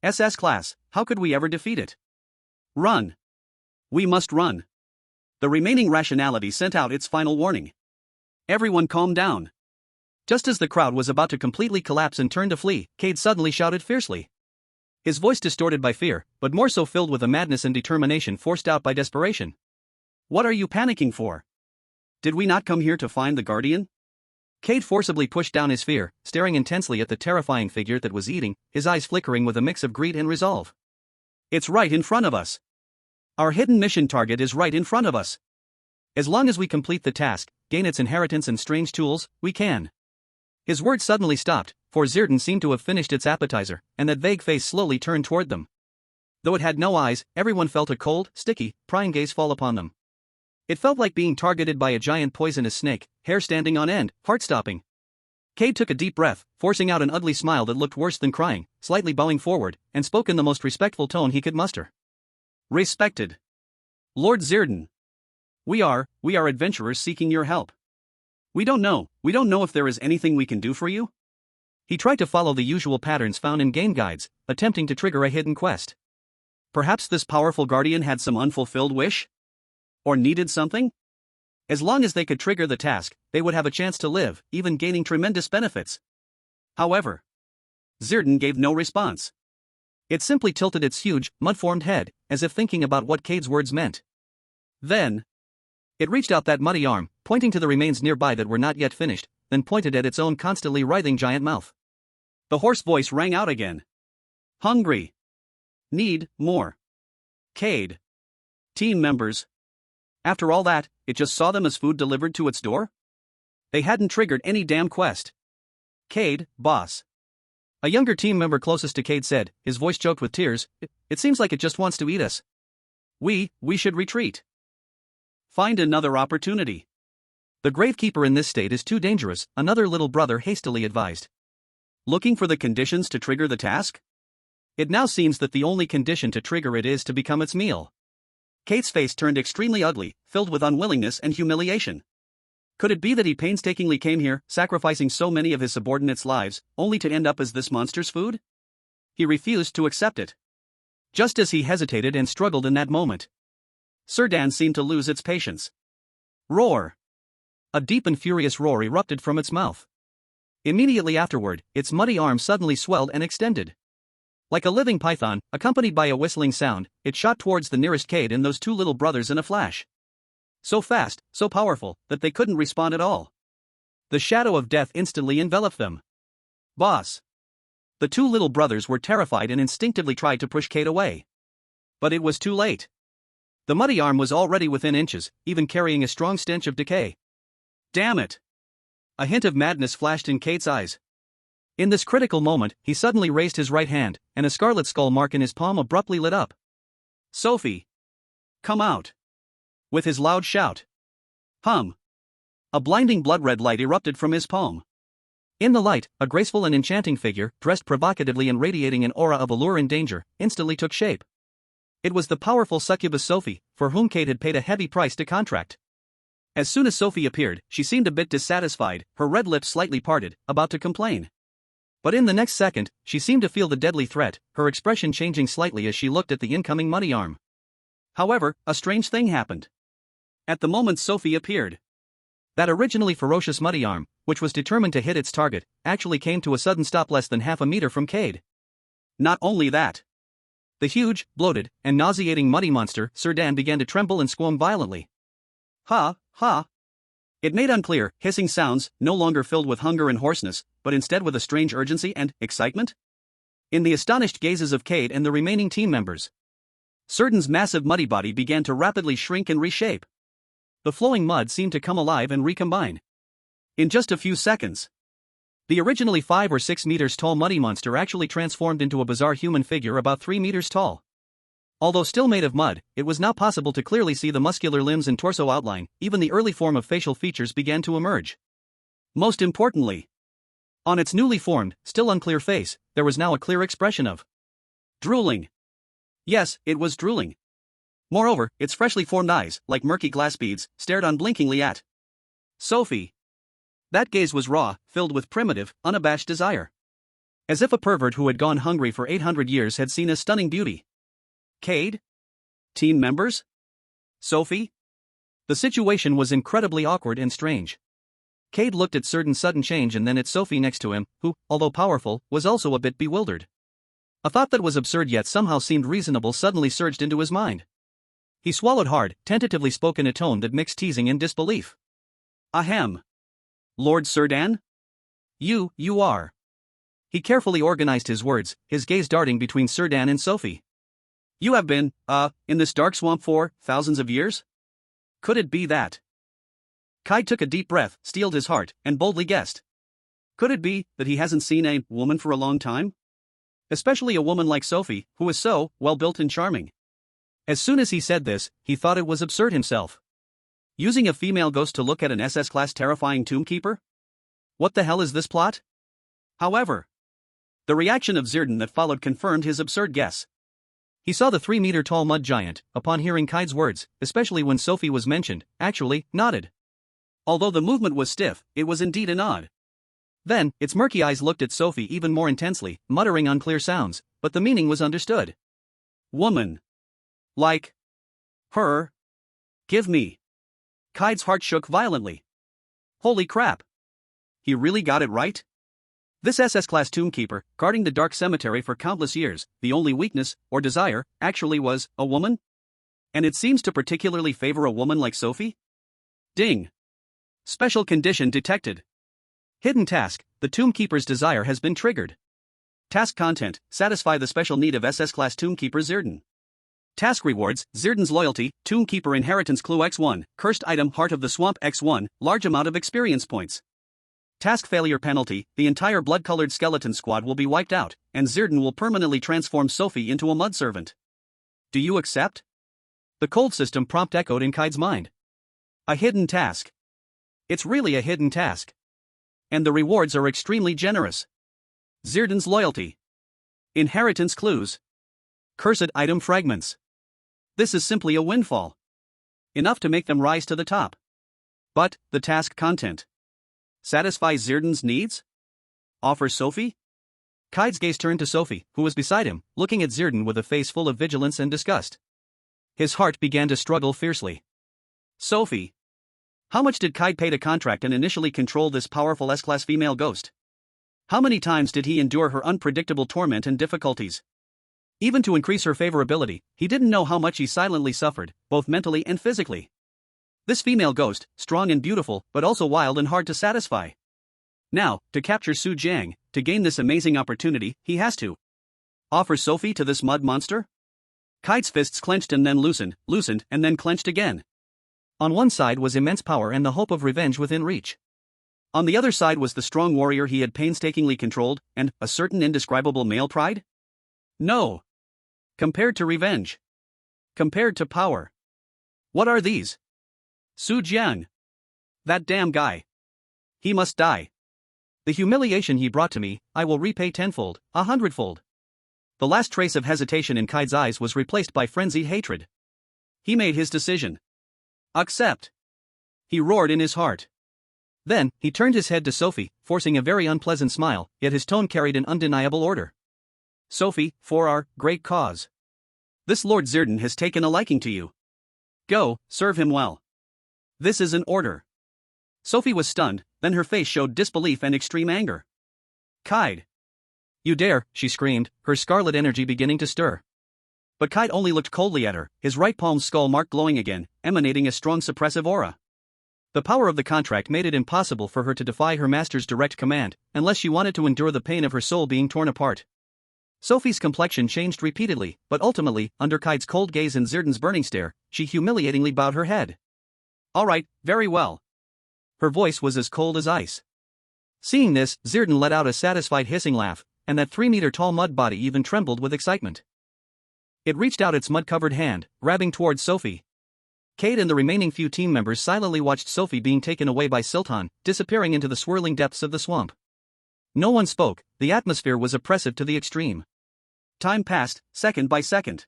Speaker 1: SS Class, how could we ever defeat it? Run. We must run. The remaining rationality sent out its final warning. Everyone calm down. Just as the crowd was about to completely collapse and turn to flee, Cade suddenly shouted fiercely. His voice distorted by fear, but more so filled with a madness and determination forced out by desperation. What are you panicking for? Did we not come here to find the Guardian? Cade forcibly pushed down his fear, staring intensely at the terrifying figure that was eating, his eyes flickering with a mix of greed and resolve. It's right in front of us. Our hidden mission target is right in front of us. As long as we complete the task, gain its inheritance and strange tools, we can. His words suddenly stopped, for Zirdan seemed to have finished its appetizer, and that vague face slowly turned toward them. Though it had no eyes, everyone felt a cold, sticky, prying gaze fall upon them. It felt like being targeted by a giant poisonous snake, hair standing on end, heart-stopping. Cade took a deep breath, forcing out an ugly smile that looked worse than crying, slightly bowing forward, and spoke in the most respectful tone he could muster. Respected Lord Zirdan. We are adventurers seeking your help. We don't know if there is anything we can do for you? He tried to follow the usual patterns found in game guides, attempting to trigger a hidden quest. Perhaps this powerful guardian had some unfulfilled wish? Or needed something? As long as they could trigger the task, they would have a chance to live, even gaining tremendous benefits. However, Zirdan gave no response. It simply tilted its huge, mud-formed head, as if thinking about what Cade's words meant. Then, it reached out that muddy arm, pointing to the remains nearby that were not yet finished, then pointed at its own constantly writhing giant mouth. The hoarse voice rang out again. Hungry. Need more. Cade. Team members. After all that, it just saw them as food delivered to its door? They hadn't triggered any damn quest. Cade, boss. A younger team member closest to Cade said, his voice choked with tears, it seems like it just wants to eat us. We should retreat. Find another opportunity. The gravekeeper in this state is too dangerous, another little brother hastily advised. Looking for the conditions to trigger the task? It now seems that the only condition to trigger it is to become its meal. Cade's face turned extremely ugly, filled with unwillingness and humiliation. Could it be that he painstakingly came here, sacrificing so many of his subordinates' lives, only to end up as this monster's food? He refused to accept it. Just as he hesitated and struggled in that moment, Zirdan seemed to lose its patience. Roar! A deep and furious roar erupted from its mouth. Immediately afterward, its muddy arm suddenly swelled and extended. Like a living python, accompanied by a whistling sound, it shot towards the nearest Cade and those two little brothers in a flash. So fast, so powerful, that they couldn't respond at all. The shadow of death instantly enveloped them. Boss! The two little brothers were terrified and instinctively tried to push Cade away. But it was too late. The muddy arm was already within inches, even carrying a strong stench of decay. Damn it! A hint of madness flashed in Cade's eyes. In this critical moment, he suddenly raised his right hand, and a scarlet skull mark in his palm abruptly lit up. Sophie! Come out! With his loud shout. Hum! A blinding blood-red light erupted from his palm. In the light, a graceful and enchanting figure, dressed provocatively and radiating an aura of allure and danger, instantly took shape. It was the powerful succubus Sophie, for whom Cade had paid a heavy price to contract. As soon as Sophie appeared, she seemed a bit dissatisfied, her red lips slightly parted, about to complain. But in the next second, she seemed to feel the deadly threat, her expression changing slightly as she looked at the incoming muddy arm. However, a strange thing happened. At the moment Sophie appeared, that originally ferocious muddy arm, which was determined to hit its target, actually came to a sudden stop less than half a meter from Cade. Not only that, the huge, bloated, and nauseating muddy monster, Zirdan, began to tremble and squirm violently. Ha, ha! It made unclear, hissing sounds, no longer filled with hunger and hoarseness, but instead with a strange urgency and excitement. In the astonished gazes of Cade and the remaining team members, Zirdan's massive muddy body began to rapidly shrink and reshape. The flowing mud seemed to come alive and recombine. In just a few seconds, the originally 5 or 6 meters tall muddy monster actually transformed into a bizarre human figure about 3 meters tall. Although still made of mud, it was now possible to clearly see the muscular limbs and torso outline, even the early form of facial features began to emerge. Most importantly, on its newly formed, still unclear face, there was now a clear expression of drooling. Yes, it was drooling. Moreover, its freshly formed eyes, like murky glass beads, stared unblinkingly at Sophie. That gaze was raw, filled with primitive, unabashed desire. As if a pervert who had gone hungry for 800 years had seen a stunning beauty. Cade? Team members? Sophie? The situation was incredibly awkward and strange. Cade looked at Zirdan's sudden change and then at Sophie next to him, who, although powerful, was also a bit bewildered. A thought that was absurd yet somehow seemed reasonable suddenly surged into his mind. He swallowed hard, tentatively spoke in a tone that mixed teasing and disbelief. Ahem. Lord Zirdan? You are. He carefully organized his words, his gaze darting between Zirdan and Sophie. You have been, in this dark swamp for thousands of years? Could it be that? Cade took a deep breath, steeled his heart, and boldly guessed. Could it be that he hasn't seen a woman for a long time? Especially a woman like Sophie, who is so well-built and charming. As soon as he said this, he thought it was absurd himself. Using a female ghost to look at an SS-class terrifying tombkeeper? What the hell is this plot? However, the reaction of Zirdan that followed confirmed his absurd guess. He saw the 3-meter-tall mud giant, upon hearing Kai's words, especially when Sophie was mentioned, actually nodded. Although the movement was stiff, it was indeed a nod. Then, its murky eyes looked at Sophie even more intensely, muttering unclear sounds, but the meaning was understood. Woman. Like her. Give me. Kai's heart shook violently. Holy crap. He really got it right? This SS-class tombkeeper, guarding the dark cemetery for countless years, the only weakness, or desire, actually was a woman? And it seems to particularly favor a woman like Sophie? Ding. Special condition detected. Hidden task, the tombkeeper's desire has been triggered. Task content, satisfy the special need of SS-class tombkeeper Zirdan. Task rewards, Zirdan's loyalty, tombkeeper inheritance clue X1, cursed item heart of the swamp X1, large amount of experience points. Task failure penalty, the entire blood-colored skeleton squad will be wiped out, and Zirdan will permanently transform Sophie into a mud servant. Do you accept? The cold system prompt echoed in Kai's mind. A hidden task. It's really a hidden task. And the rewards are extremely generous. Zirdan's loyalty. Inheritance clues. Cursed item fragments. This is simply a windfall. Enough to make them rise to the top. But, the task content. Satisfy Zirdan's needs? Offer Sophie? Kai's gaze turned to Sophie, who was beside him, looking at Zirdan with a face full of vigilance and disgust. His heart began to struggle fiercely. Sophie. How much did Kai pay to contract and initially control this powerful S-class female ghost? How many times did he endure her unpredictable torment and difficulties? Even to increase her favorability, he didn't know how much he silently suffered, both mentally and physically. This female ghost, strong and beautiful, but also wild and hard to satisfy. Now, to capture Su Jiang, to gain this amazing opportunity, he has to offer Sophie to this mud monster? Kai's fists clenched and then loosened, and then clenched again. On one side was immense power and the hope of revenge within reach. On the other side was the strong warrior he had painstakingly controlled, and a certain indescribable male pride? No. Compared to revenge. Compared to power. What are these? Su Jiang. That damn guy. He must die. The humiliation he brought to me, I will repay tenfold, 100-fold. The last trace of hesitation in Kai's eyes was replaced by frenzied hatred. He made his decision. Accept. He roared in his heart. Then, he turned his head to Sophie, forcing a very unpleasant smile, yet his tone carried an undeniable order. Sophie, for our great cause. This Lord Zirdan has taken a liking to you. Go, serve him well. This is an order. Sophie was stunned, then her face showed disbelief and extreme anger. Kai. You dare, she screamed, her scarlet energy beginning to stir. But Kai only looked coldly at her, his right palm's skull mark glowing again, emanating a strong suppressive aura. The power of the contract made it impossible for her to defy her master's direct command, unless she wanted to endure the pain of her soul being torn apart. Sophie's complexion changed repeatedly, but ultimately, under Kai's cold gaze and Zirdan's burning stare, she humiliatingly bowed her head. All right, very well. Her voice was as cold as ice. Seeing this, Zirdan let out a satisfied hissing laugh, and that 3-meter-tall mud body even trembled with excitement. It reached out its mud-covered hand, grabbing towards Sophie. Kate and the remaining few team members silently watched Sophie being taken away by Siltan, disappearing into the swirling depths of the swamp. No one spoke, the atmosphere was oppressive to the extreme. Time passed, second by second.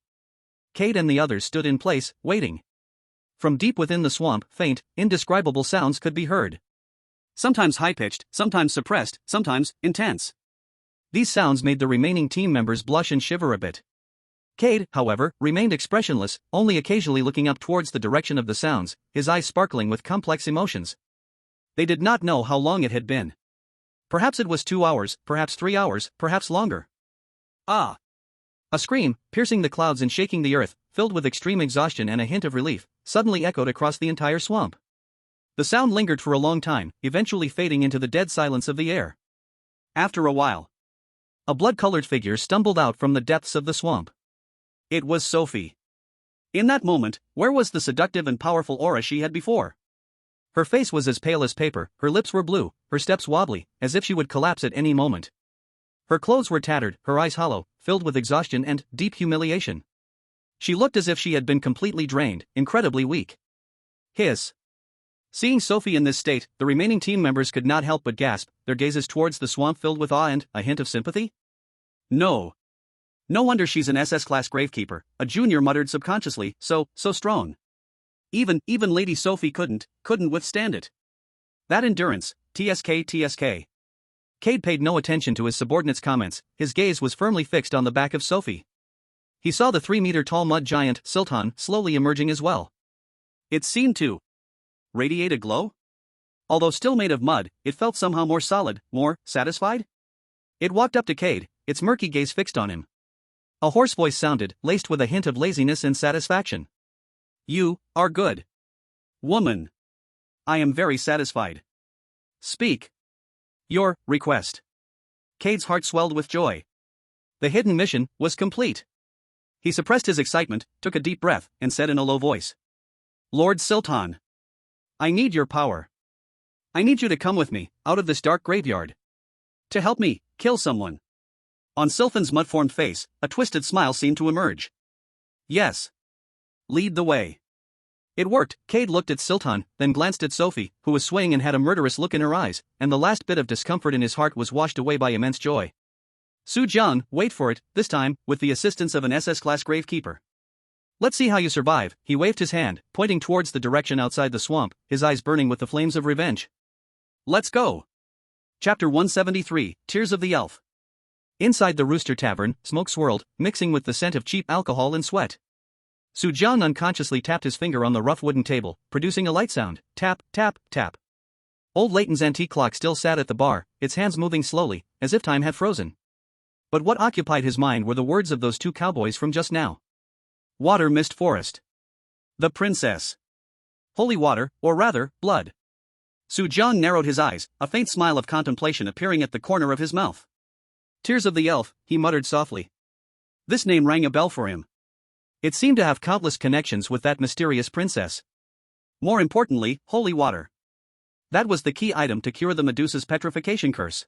Speaker 1: Kate and the others stood in place, waiting. From deep within the swamp, faint, indescribable sounds could be heard. Sometimes high-pitched, sometimes suppressed, sometimes intense. These sounds made the remaining team members blush and shiver a bit. Cade, however, remained expressionless, only occasionally looking up towards the direction of the sounds, his eyes sparkling with complex emotions. They did not know how long it had been. Perhaps it was 2 hours, perhaps 3 hours, perhaps longer. Ah! A scream, piercing the clouds and shaking the earth, filled with extreme exhaustion and a hint of relief, suddenly echoed across the entire swamp. The sound lingered for a long time, eventually fading into the dead silence of the air. After a while, a blood-colored figure stumbled out from the depths of the swamp. It was Sophie. In that moment, where was the seductive and powerful aura she had before? Her face was as pale as paper, her lips were blue, her steps wobbly, as if she would collapse at any moment. Her clothes were tattered, her eyes hollow, filled with exhaustion and deep humiliation. She looked as if she had been completely drained, incredibly weak. Hiss. Seeing Sophie in this state, the remaining team members could not help but gasp, their gazes towards the swamp filled with awe and a hint of sympathy. No. No wonder she's an SS class gravekeeper, a junior muttered subconsciously, so strong. Even Lady Sophie couldn't withstand it. That endurance, TSK. Cade paid no attention to his subordinate's comments, his gaze was firmly fixed on the back of Sophie. He saw the 3-meter-tall mud giant, Sultan, slowly emerging as well. It seemed to radiate a glow? Although still made of mud, it felt somehow more solid, more satisfied. It walked up to Cade, its murky gaze fixed on him. A hoarse voice sounded, laced with a hint of laziness and satisfaction. You are good. Woman. I am very satisfied. Speak. Your request. Cade's heart swelled with joy. The hidden mission was complete. He suppressed his excitement, took a deep breath, and said in a low voice. Lord Sultan. I need your power. I need you to come with me, out of this dark graveyard. To help me kill someone. On Sylphan's mud-formed face, a twisted smile seemed to emerge. Yes. Lead the way. It worked. Cade looked at Sultan, then glanced at Sophie, who was swaying and had a murderous look in her eyes, and the last bit of discomfort in his heart was washed away by immense joy. Su Jiang, wait for it, this time, with the assistance of an SS-class gravekeeper. Let's see how you survive. He waved his hand, pointing towards the direction outside the swamp, his eyes burning with the flames of revenge. Let's go. Chapter 173, Tears of the Elf. Inside the Rooster Tavern, smoke swirled, mixing with the scent of cheap alcohol and sweat. Su Jiang unconsciously tapped his finger on the rough wooden table, producing a light sound, tap, tap, tap. Old Leighton's antique clock still sat at the bar, its hands moving slowly, as if time had frozen. But what occupied his mind were the words of those two cowboys from just now. Water mist forest. The princess. Holy water, or rather, blood. Su Jiang narrowed his eyes, a faint smile of contemplation appearing at the corner of his mouth. Tears of the Elf, he muttered softly. This name rang a bell for him. It seemed to have countless connections with that mysterious princess. More importantly, holy water. That was the key item to cure the Medusa's petrification curse.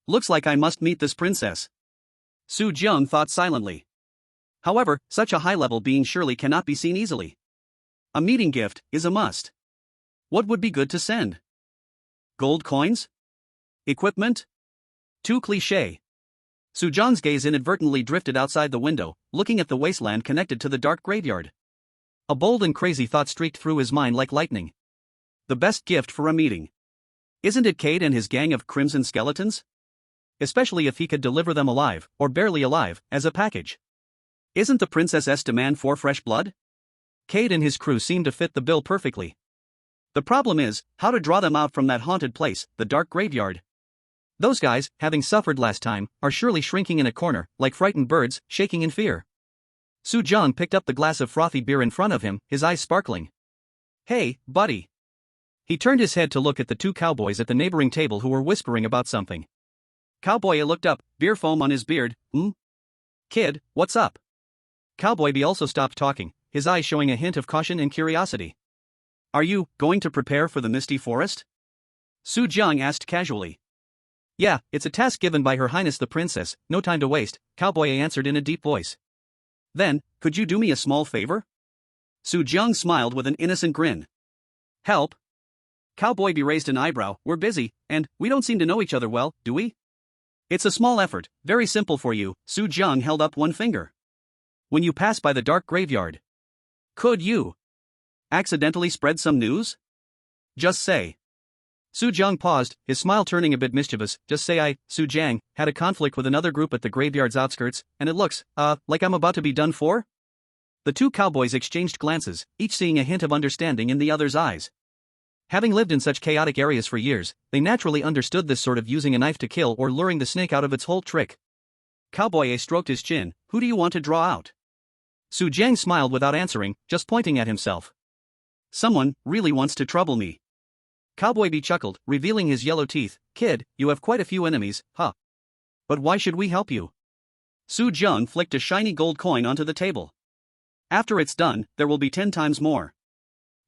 Speaker 1: Looks like I must meet this princess. Su Jiang thought silently. However, such a high-level being surely cannot be seen easily. A meeting gift is a must. What would be good to send? Gold coins? Equipment? Too cliché. Su Jiang's gaze inadvertently drifted outside the window, looking at the wasteland connected to the dark graveyard. A bold and crazy thought streaked through his mind like lightning. The best gift for a meeting. Isn't it Cade and his gang of crimson skeletons? Especially if he could deliver them alive, or barely alive, as a package. Isn't the princess's demand for fresh blood? Cade and his crew seem to fit the bill perfectly. The problem is, how to draw them out from that haunted place, the dark graveyard. Those guys, having suffered last time, are surely shrinking in a corner, like frightened birds, shaking in fear. Su Jiang picked up the glass of frothy beer in front of him, his eyes sparkling. Hey, buddy. He turned his head to look at the two cowboys at the neighboring table who were whispering about something. Cowboy A looked up, beer foam on his beard. Kid, what's up? Cowboy B also stopped talking, his eyes showing a hint of caution and curiosity. Are you going to prepare for the misty forest? Su Jiang asked casually. Yeah, it's a task given by Her Highness the Princess, no time to waste, Cowboy A answered in a deep voice. Then, could you do me a small favor? Su Jiang smiled with an innocent grin. Help? Cowboy B raised an eyebrow. We're busy, and we don't seem to know each other well, do we? It's a small effort, very simple for you. Su Jiang held up one finger. When you pass by the dark graveyard. Could you accidentally spread some news? Just say. Su Jiang paused, his smile turning a bit mischievous. Just say Su Jiang, had a conflict with another group at the graveyard's outskirts, and it looks, like I'm about to be done for? The two cowboys exchanged glances, each seeing a hint of understanding in the other's eyes. Having lived in such chaotic areas for years, they naturally understood this sort of using a knife to kill or luring the snake out of its whole trick. Cowboy A stroked his chin. Who do you want to draw out? Su Jiang smiled without answering, just pointing at himself. Someone really wants to trouble me. Cowboy B chuckled, revealing his yellow teeth. Kid, you have quite a few enemies, huh? But why should we help you? Su Jiang flicked a shiny gold coin onto the table. After it's done, there will be 10 times more.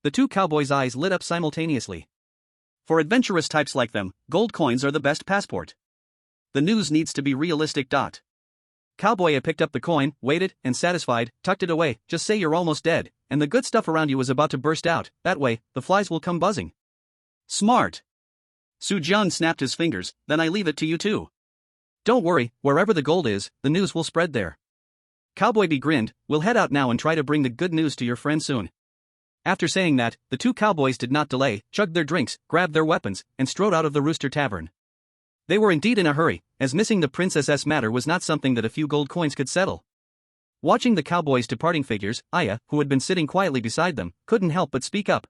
Speaker 1: The two cowboys' eyes lit up simultaneously. For adventurous types like them, gold coins are the best passport. The news needs to be realistic. Cowboy picked up the coin, waited, and satisfied, tucked it away. Just say you're almost dead, and the good stuff around you is about to burst out. That way, the flies will come buzzing. Smart. Su-jung snapped his fingers. Then I leave it to you two. Don't worry, wherever the gold is, the news will spread there. Cowboy grinned. We'll head out now and try to bring the good news to your friend soon. After saying that, the two cowboys did not delay, chugged their drinks, grabbed their weapons, and strode out of the Rooster Tavern. They were indeed in a hurry, as missing the princess matter was not something that a few gold coins could settle. Watching the cowboys' departing figures, Aya, who had been sitting quietly beside them, couldn't help but speak up.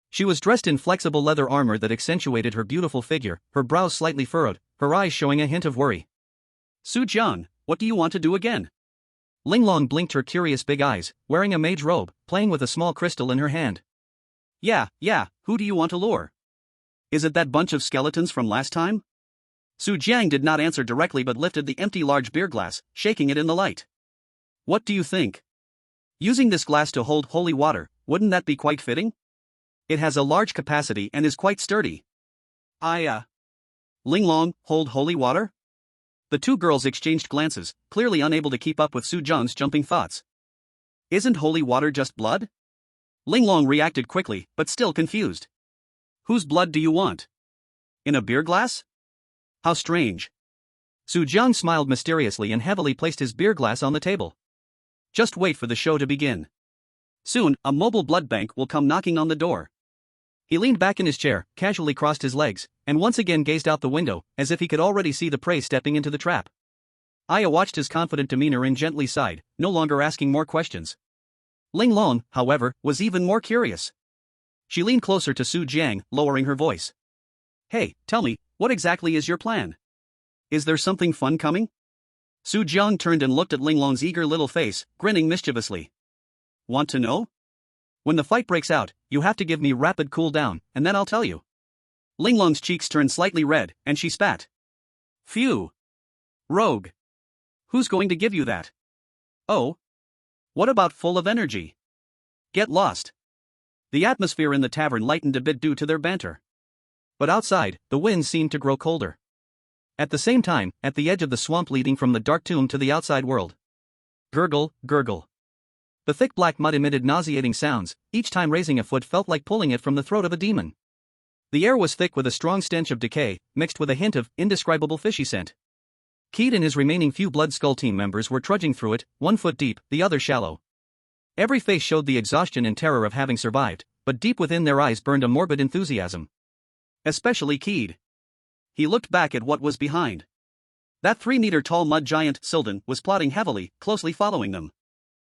Speaker 1: She was dressed in flexible leather armor that accentuated her beautiful figure, her brows slightly furrowed, her eyes showing a hint of worry. Su-jung, what do you want to do again? Linglong blinked her curious big eyes, wearing a mage robe, playing with a small crystal in her hand. Yeah, who do you want to lure? Is it that bunch of skeletons from last time? Su-jung did not answer directly but lifted the empty large beer glass, shaking it in the light. What do you think? Using this glass to hold holy water, wouldn't that be quite fitting? It has a large capacity and is quite sturdy. Linglong, hold holy water? The two girls exchanged glances, clearly unable to keep up with Su-jung's jumping thoughts. Isn't holy water just blood? Linglong reacted quickly, but still confused. Whose blood do you want? In a beer glass? How strange. Su-jung smiled mysteriously and heavily placed his beer glass on the table. Just wait for the show to begin. Soon, a mobile blood bank will come knocking on the door. He leaned back in his chair, casually crossed his legs, and once again gazed out the window, as if he could already see the prey stepping into the trap. Aya watched his confident demeanor and gently sighed, no longer asking more questions. Linglong, however, was even more curious. She leaned closer to Su-jung, lowering her voice. Hey, tell me, what exactly is your plan? Is there something fun coming? Su-jung turned and looked at Linglong's eager little face, grinning mischievously. Want to know? When the fight breaks out, you have to give me rapid cool down, and then I'll tell you. Linglong's cheeks turned slightly red, and she spat. Phew. Rogue. Who's going to give you that? Oh. What about full of energy? Get lost. The atmosphere in the tavern lightened a bit due to their banter. But outside, the wind seemed to grow colder. At the same time, at the edge of the swamp leading from the dark tomb to the outside world. Gurgle, gurgle. The thick black mud emitted nauseating sounds, each time raising a foot felt like pulling it from the throat of a demon. The air was thick with a strong stench of decay, mixed with a hint of indescribable fishy scent. Keed and his remaining few Blood Skull team members were trudging through it, 1 foot deep, the other shallow. Every face showed the exhaustion and terror of having survived, but deep within their eyes burned a morbid enthusiasm. Especially Keed. He looked back at what was behind. That 3-meter-tall mud giant, Silden, was plodding heavily, closely following them.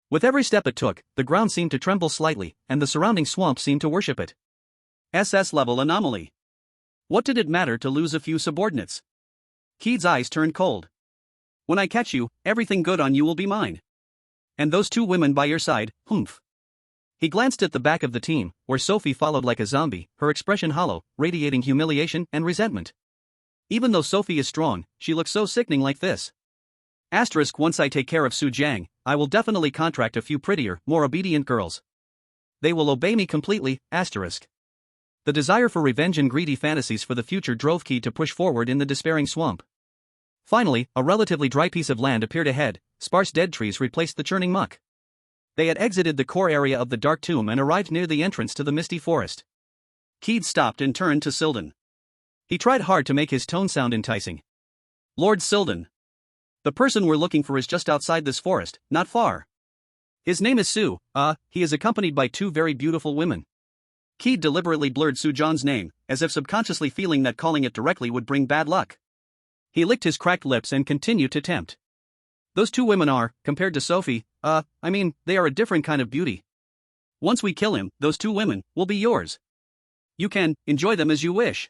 Speaker 1: With every step it took, the ground seemed to tremble slightly, and the surrounding swamp seemed to worship it. SS-level anomaly. What did it matter to lose a few subordinates? Keed's eyes turned cold. When I catch you, everything good on you will be mine. And those two women by your side, humph. He glanced at the back of the team, where Sophie followed like a zombie, her expression hollow, radiating humiliation and resentment. Even though Sophie is strong, she looks so sickening like this. Once I take care of Su-jung, I will definitely contract a few prettier, more obedient girls. They will obey me completely. The desire for revenge and greedy fantasies for the future drove Keed to push forward in the despairing swamp. Finally, a relatively dry piece of land appeared ahead, sparse dead trees replaced the churning muck. They had exited the core area of the dark tomb and arrived near the entrance to the misty forest. Keed stopped and turned to Silden. He tried hard to make his tone sound enticing. Lord Silden. The person we're looking for is just outside this forest, not far. His name is Su. He is accompanied by 2 very beautiful women. Keed deliberately blurred Su-jung's name, as if subconsciously feeling that calling it directly would bring bad luck. He licked his cracked lips and continued to tempt. Those 2 women are, compared to Sophie, they are a different kind of beauty. Once we kill him, those 2 women will be yours. You can enjoy them as you wish.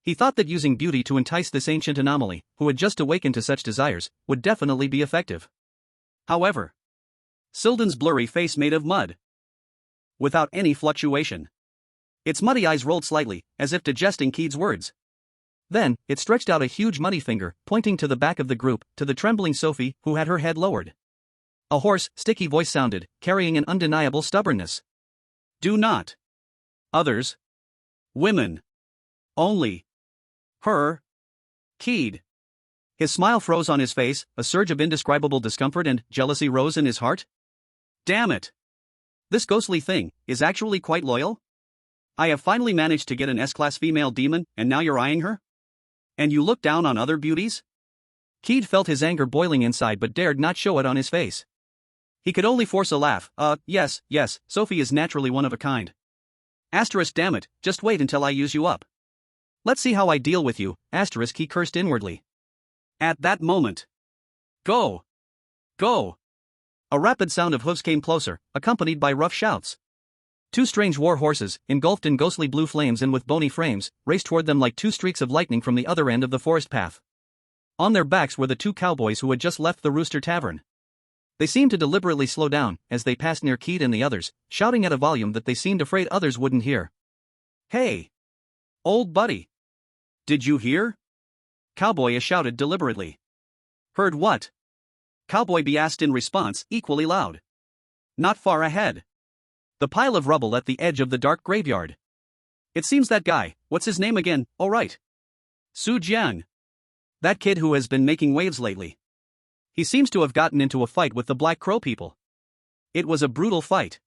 Speaker 1: He thought that using beauty to entice this ancient anomaly, who had just awakened to such desires, would definitely be effective. However, Silden's blurry face made of mud. Without any fluctuation. Its muddy eyes rolled slightly, as if digesting Keed's words. Then, it stretched out a huge muddy finger, pointing to the back of the group, to the trembling Sophie, who had her head lowered. A hoarse, sticky voice sounded, carrying an undeniable stubbornness. Do not. Others. Women. Only. Her. Keyed. His smile froze on his face, a surge of indescribable discomfort and jealousy rose in his heart. Damn it. This ghostly thing is actually quite loyal? I have finally managed to get an S-class female demon, and now you're eyeing her? And you look down on other beauties? Keyed felt his anger boiling inside but dared not show it on his face. He could only force a laugh. Yes, Sophie is naturally one of a kind. Asterisk, damn it, just wait until I use you up. Let's see how I deal with you, asterisk, he cursed inwardly. At that moment. Go! Go! A rapid sound of hooves came closer, accompanied by rough shouts. Two strange war horses, engulfed in ghostly blue flames and with bony frames, raced toward them like two streaks of lightning from the other end of the forest path. On their backs were the two cowboys who had just left the Rooster Tavern. They seemed to deliberately slow down as they passed near Keyed and the others, shouting at a volume that they seemed afraid others wouldn't hear. Hey! Old buddy! Did you hear? Cowboy A shouted deliberately. Heard what? Cowboy B asked in response, equally loud. Not far ahead. The pile of rubble at the edge of the dark graveyard. It seems that guy, what's his name again, oh right. Su Jian. That kid who has been making waves lately. He seems to have gotten into a fight with the Black Crow people. It was a brutal fight.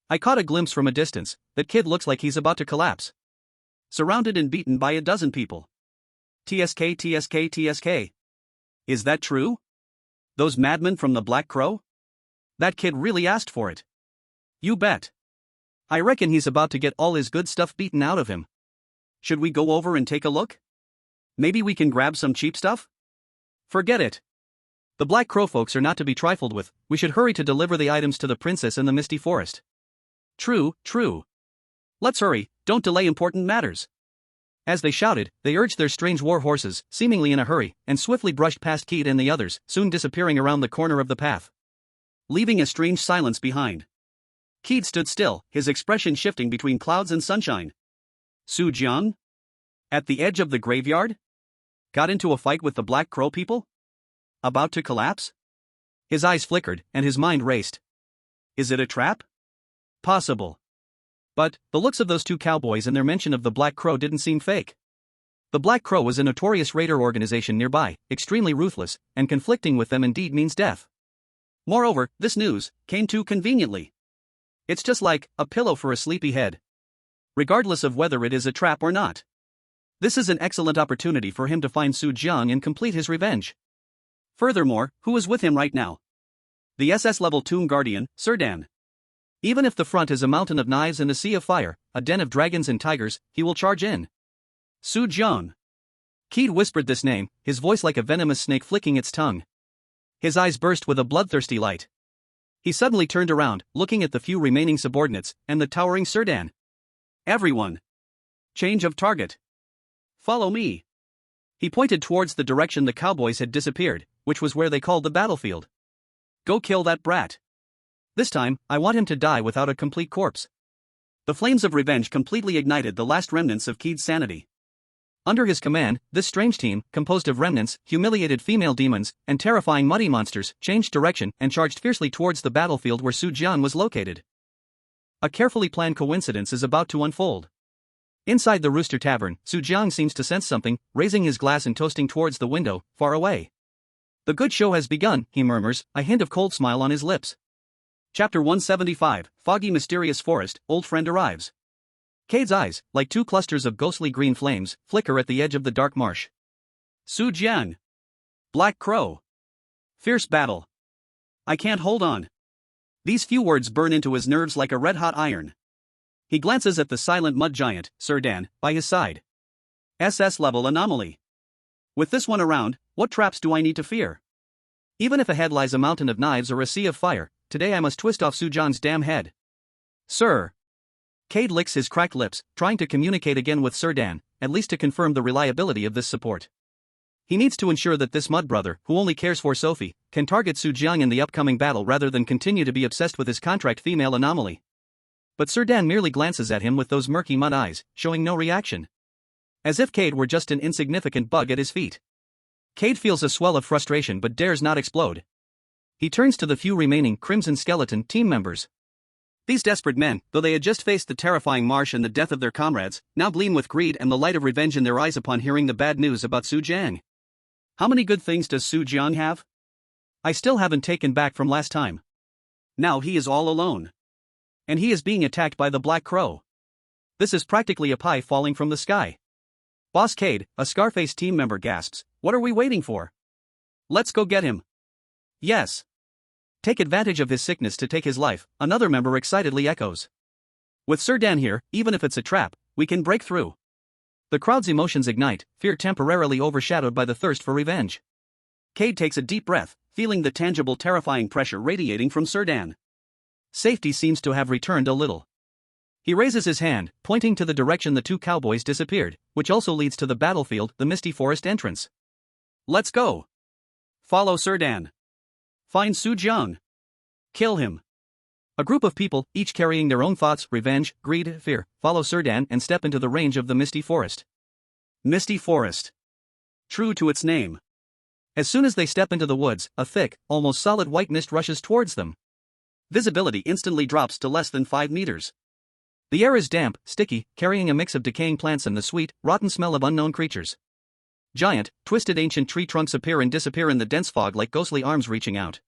Speaker 1: I caught a glimpse from a distance. That kid looks like he's about to collapse. Surrounded and beaten by a dozen people. TSK. Is that true? Those madmen from the Black Crow? That kid really asked for it. You bet. I reckon he's about to get all his good stuff beaten out of him. Should we go over and take a look? Maybe we can grab some cheap stuff? Forget it. The Black Crow folks are not to be trifled with. We should hurry to deliver the items to the princess in the Misty Forest. True. Let's hurry, don't delay important matters. As they shouted, they urged their strange war horses, seemingly in a hurry, and swiftly brushed past Keyed and the others, soon disappearing around the corner of the path. Leaving a strange silence behind. Keyed stood still, his expression shifting between clouds and sunshine. Su Jian? At the edge of the graveyard? Got into a fight with the Black Crow people? About to collapse? His eyes flickered, and his mind raced. Is it a trap? Possible. But, the looks of those two cowboys and their mention of the Black Crow didn't seem fake. The Black Crow was a notorious raider organization nearby, extremely ruthless, and conflicting with them indeed means death. Moreover, this news came too conveniently. It's just like a pillow for a sleepy head. Regardless of whether it is a trap or not. This is an excellent opportunity for him to find Su Jiang and complete his revenge. Furthermore, who is with him right now? The SS level Tomb Guardian, Serdan. Even if the front is a mountain of knives and a sea of fire, a den of dragons and tigers, he will charge in. Su Jiang. Keyed whispered this name, his voice like a venomous snake flicking its tongue. His eyes burst with a bloodthirsty light. He suddenly turned around, looking at the few remaining subordinates, and the towering Serdan. Everyone. Change of target. Follow me. He pointed towards the direction the cowboys had disappeared, which was where they called the battlefield. Go kill that brat. This time, I want him to die without a complete corpse. The flames of revenge completely ignited the last remnants of Keyed's sanity. Under his command, this strange team, composed of remnants, humiliated female demons, and terrifying muddy monsters, changed direction and charged fiercely towards the battlefield where Su Jian was located. A carefully planned coincidence is about to unfold. Inside the Rooster Tavern, Su Jiang seems to sense something, raising his glass and toasting towards the window, far away. The good show has begun, he murmurs, a hint of cold smile on his lips. Chapter 175, Foggy Mysterious Forest, Old Friend Arrives. Keyed's eyes, like two clusters of ghostly green flames, flicker at the edge of the dark marsh. Su Jian. Black Crow. Fierce battle. I can't hold on. These few words burn into his nerves like a red-hot iron. He glances at the silent mud giant, Serdan, by his side. SS level anomaly. With this one around, what traps do I need to fear? Even if ahead lies a mountain of knives or a sea of fire, today I must twist off Su Jian's damn head. Sir. Keyed licks his cracked lips, trying to communicate again with Serdan, at least to confirm the reliability of this support. He needs to ensure that this mud brother, who only cares for Sophie, can target Su Jiang in the upcoming battle rather than continue to be obsessed with his contract female anomaly. But Serdan merely glances at him with those murky mud eyes, showing no reaction. As if Keyed were just an insignificant bug at his feet. Keyed feels a swell of frustration but dares not explode. He turns to the few remaining Crimson Skeleton team members. These desperate men, though they had just faced the terrifying marsh and the death of their comrades, now gleam with greed and the light of revenge in their eyes upon hearing the bad news about Su Jiang. How many good things does Su Jiang have? I still haven't taken back from last time. Now he is all alone. And he is being attacked by the Black Crow. This is practically a pie falling from the sky. Boss Cade, a Scarface team member, gasps, "What are we waiting for? Let's go get him." Yes. Take advantage of his sickness to take his life, another member excitedly echoes. With Sir Dan here, even if it's a trap, we can break through. The crowd's emotions ignite, fear temporarily overshadowed by the thirst for revenge. Cade takes a deep breath, feeling the tangible terrifying pressure radiating from Sir Dan. Safety seems to have returned a little. He raises his hand, pointing to the direction the two cowboys disappeared, which also leads to the battlefield, the misty forest entrance. Let's go. Follow Sir Dan. Find Su Jiang. Kill him. A group of people, each carrying their own thoughts, revenge, greed, fear, follow Sir Dan and step into the range of the misty forest. Misty forest. True to its name. As soon as they step into the woods, a thick, almost solid white mist rushes towards them. Visibility instantly drops to less than 5 meters. The air is damp, sticky, carrying a mix of decaying plants and the sweet, rotten smell of unknown creatures. Giant, twisted ancient tree trunks appear and disappear in the dense fog like ghostly arms reaching out.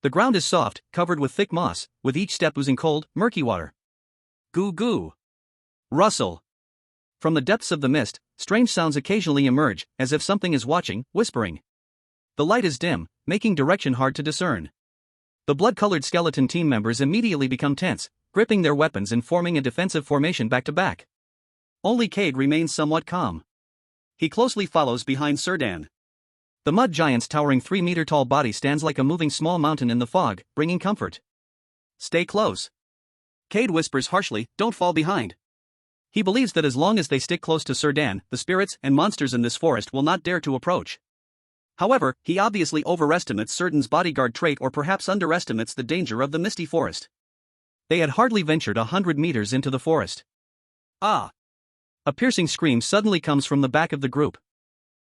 Speaker 1: The ground is soft, covered with thick moss, with each step oozing cold, murky water. Goo goo. Rustle. From the depths of the mist, strange sounds occasionally emerge, as if something is watching, whispering. The light is dim, making direction hard to discern. The blood-colored skeleton team members immediately become tense, gripping their weapons and forming a defensive formation back to back. Only Cade remains somewhat calm. He closely follows behind Sir Dan. The mud giant's towering 3-meter-tall body stands like a moving small mountain in the fog, bringing comfort. Stay close. Cade whispers harshly, "Don't fall behind." He believes that as long as they stick close to Sir Dan, the spirits and monsters in this forest will not dare to approach. However, he obviously overestimates Sir Dan's bodyguard trait or perhaps underestimates the danger of the misty forest. They had hardly ventured 100 meters into the forest. Ah! A piercing scream suddenly comes from the back of the group.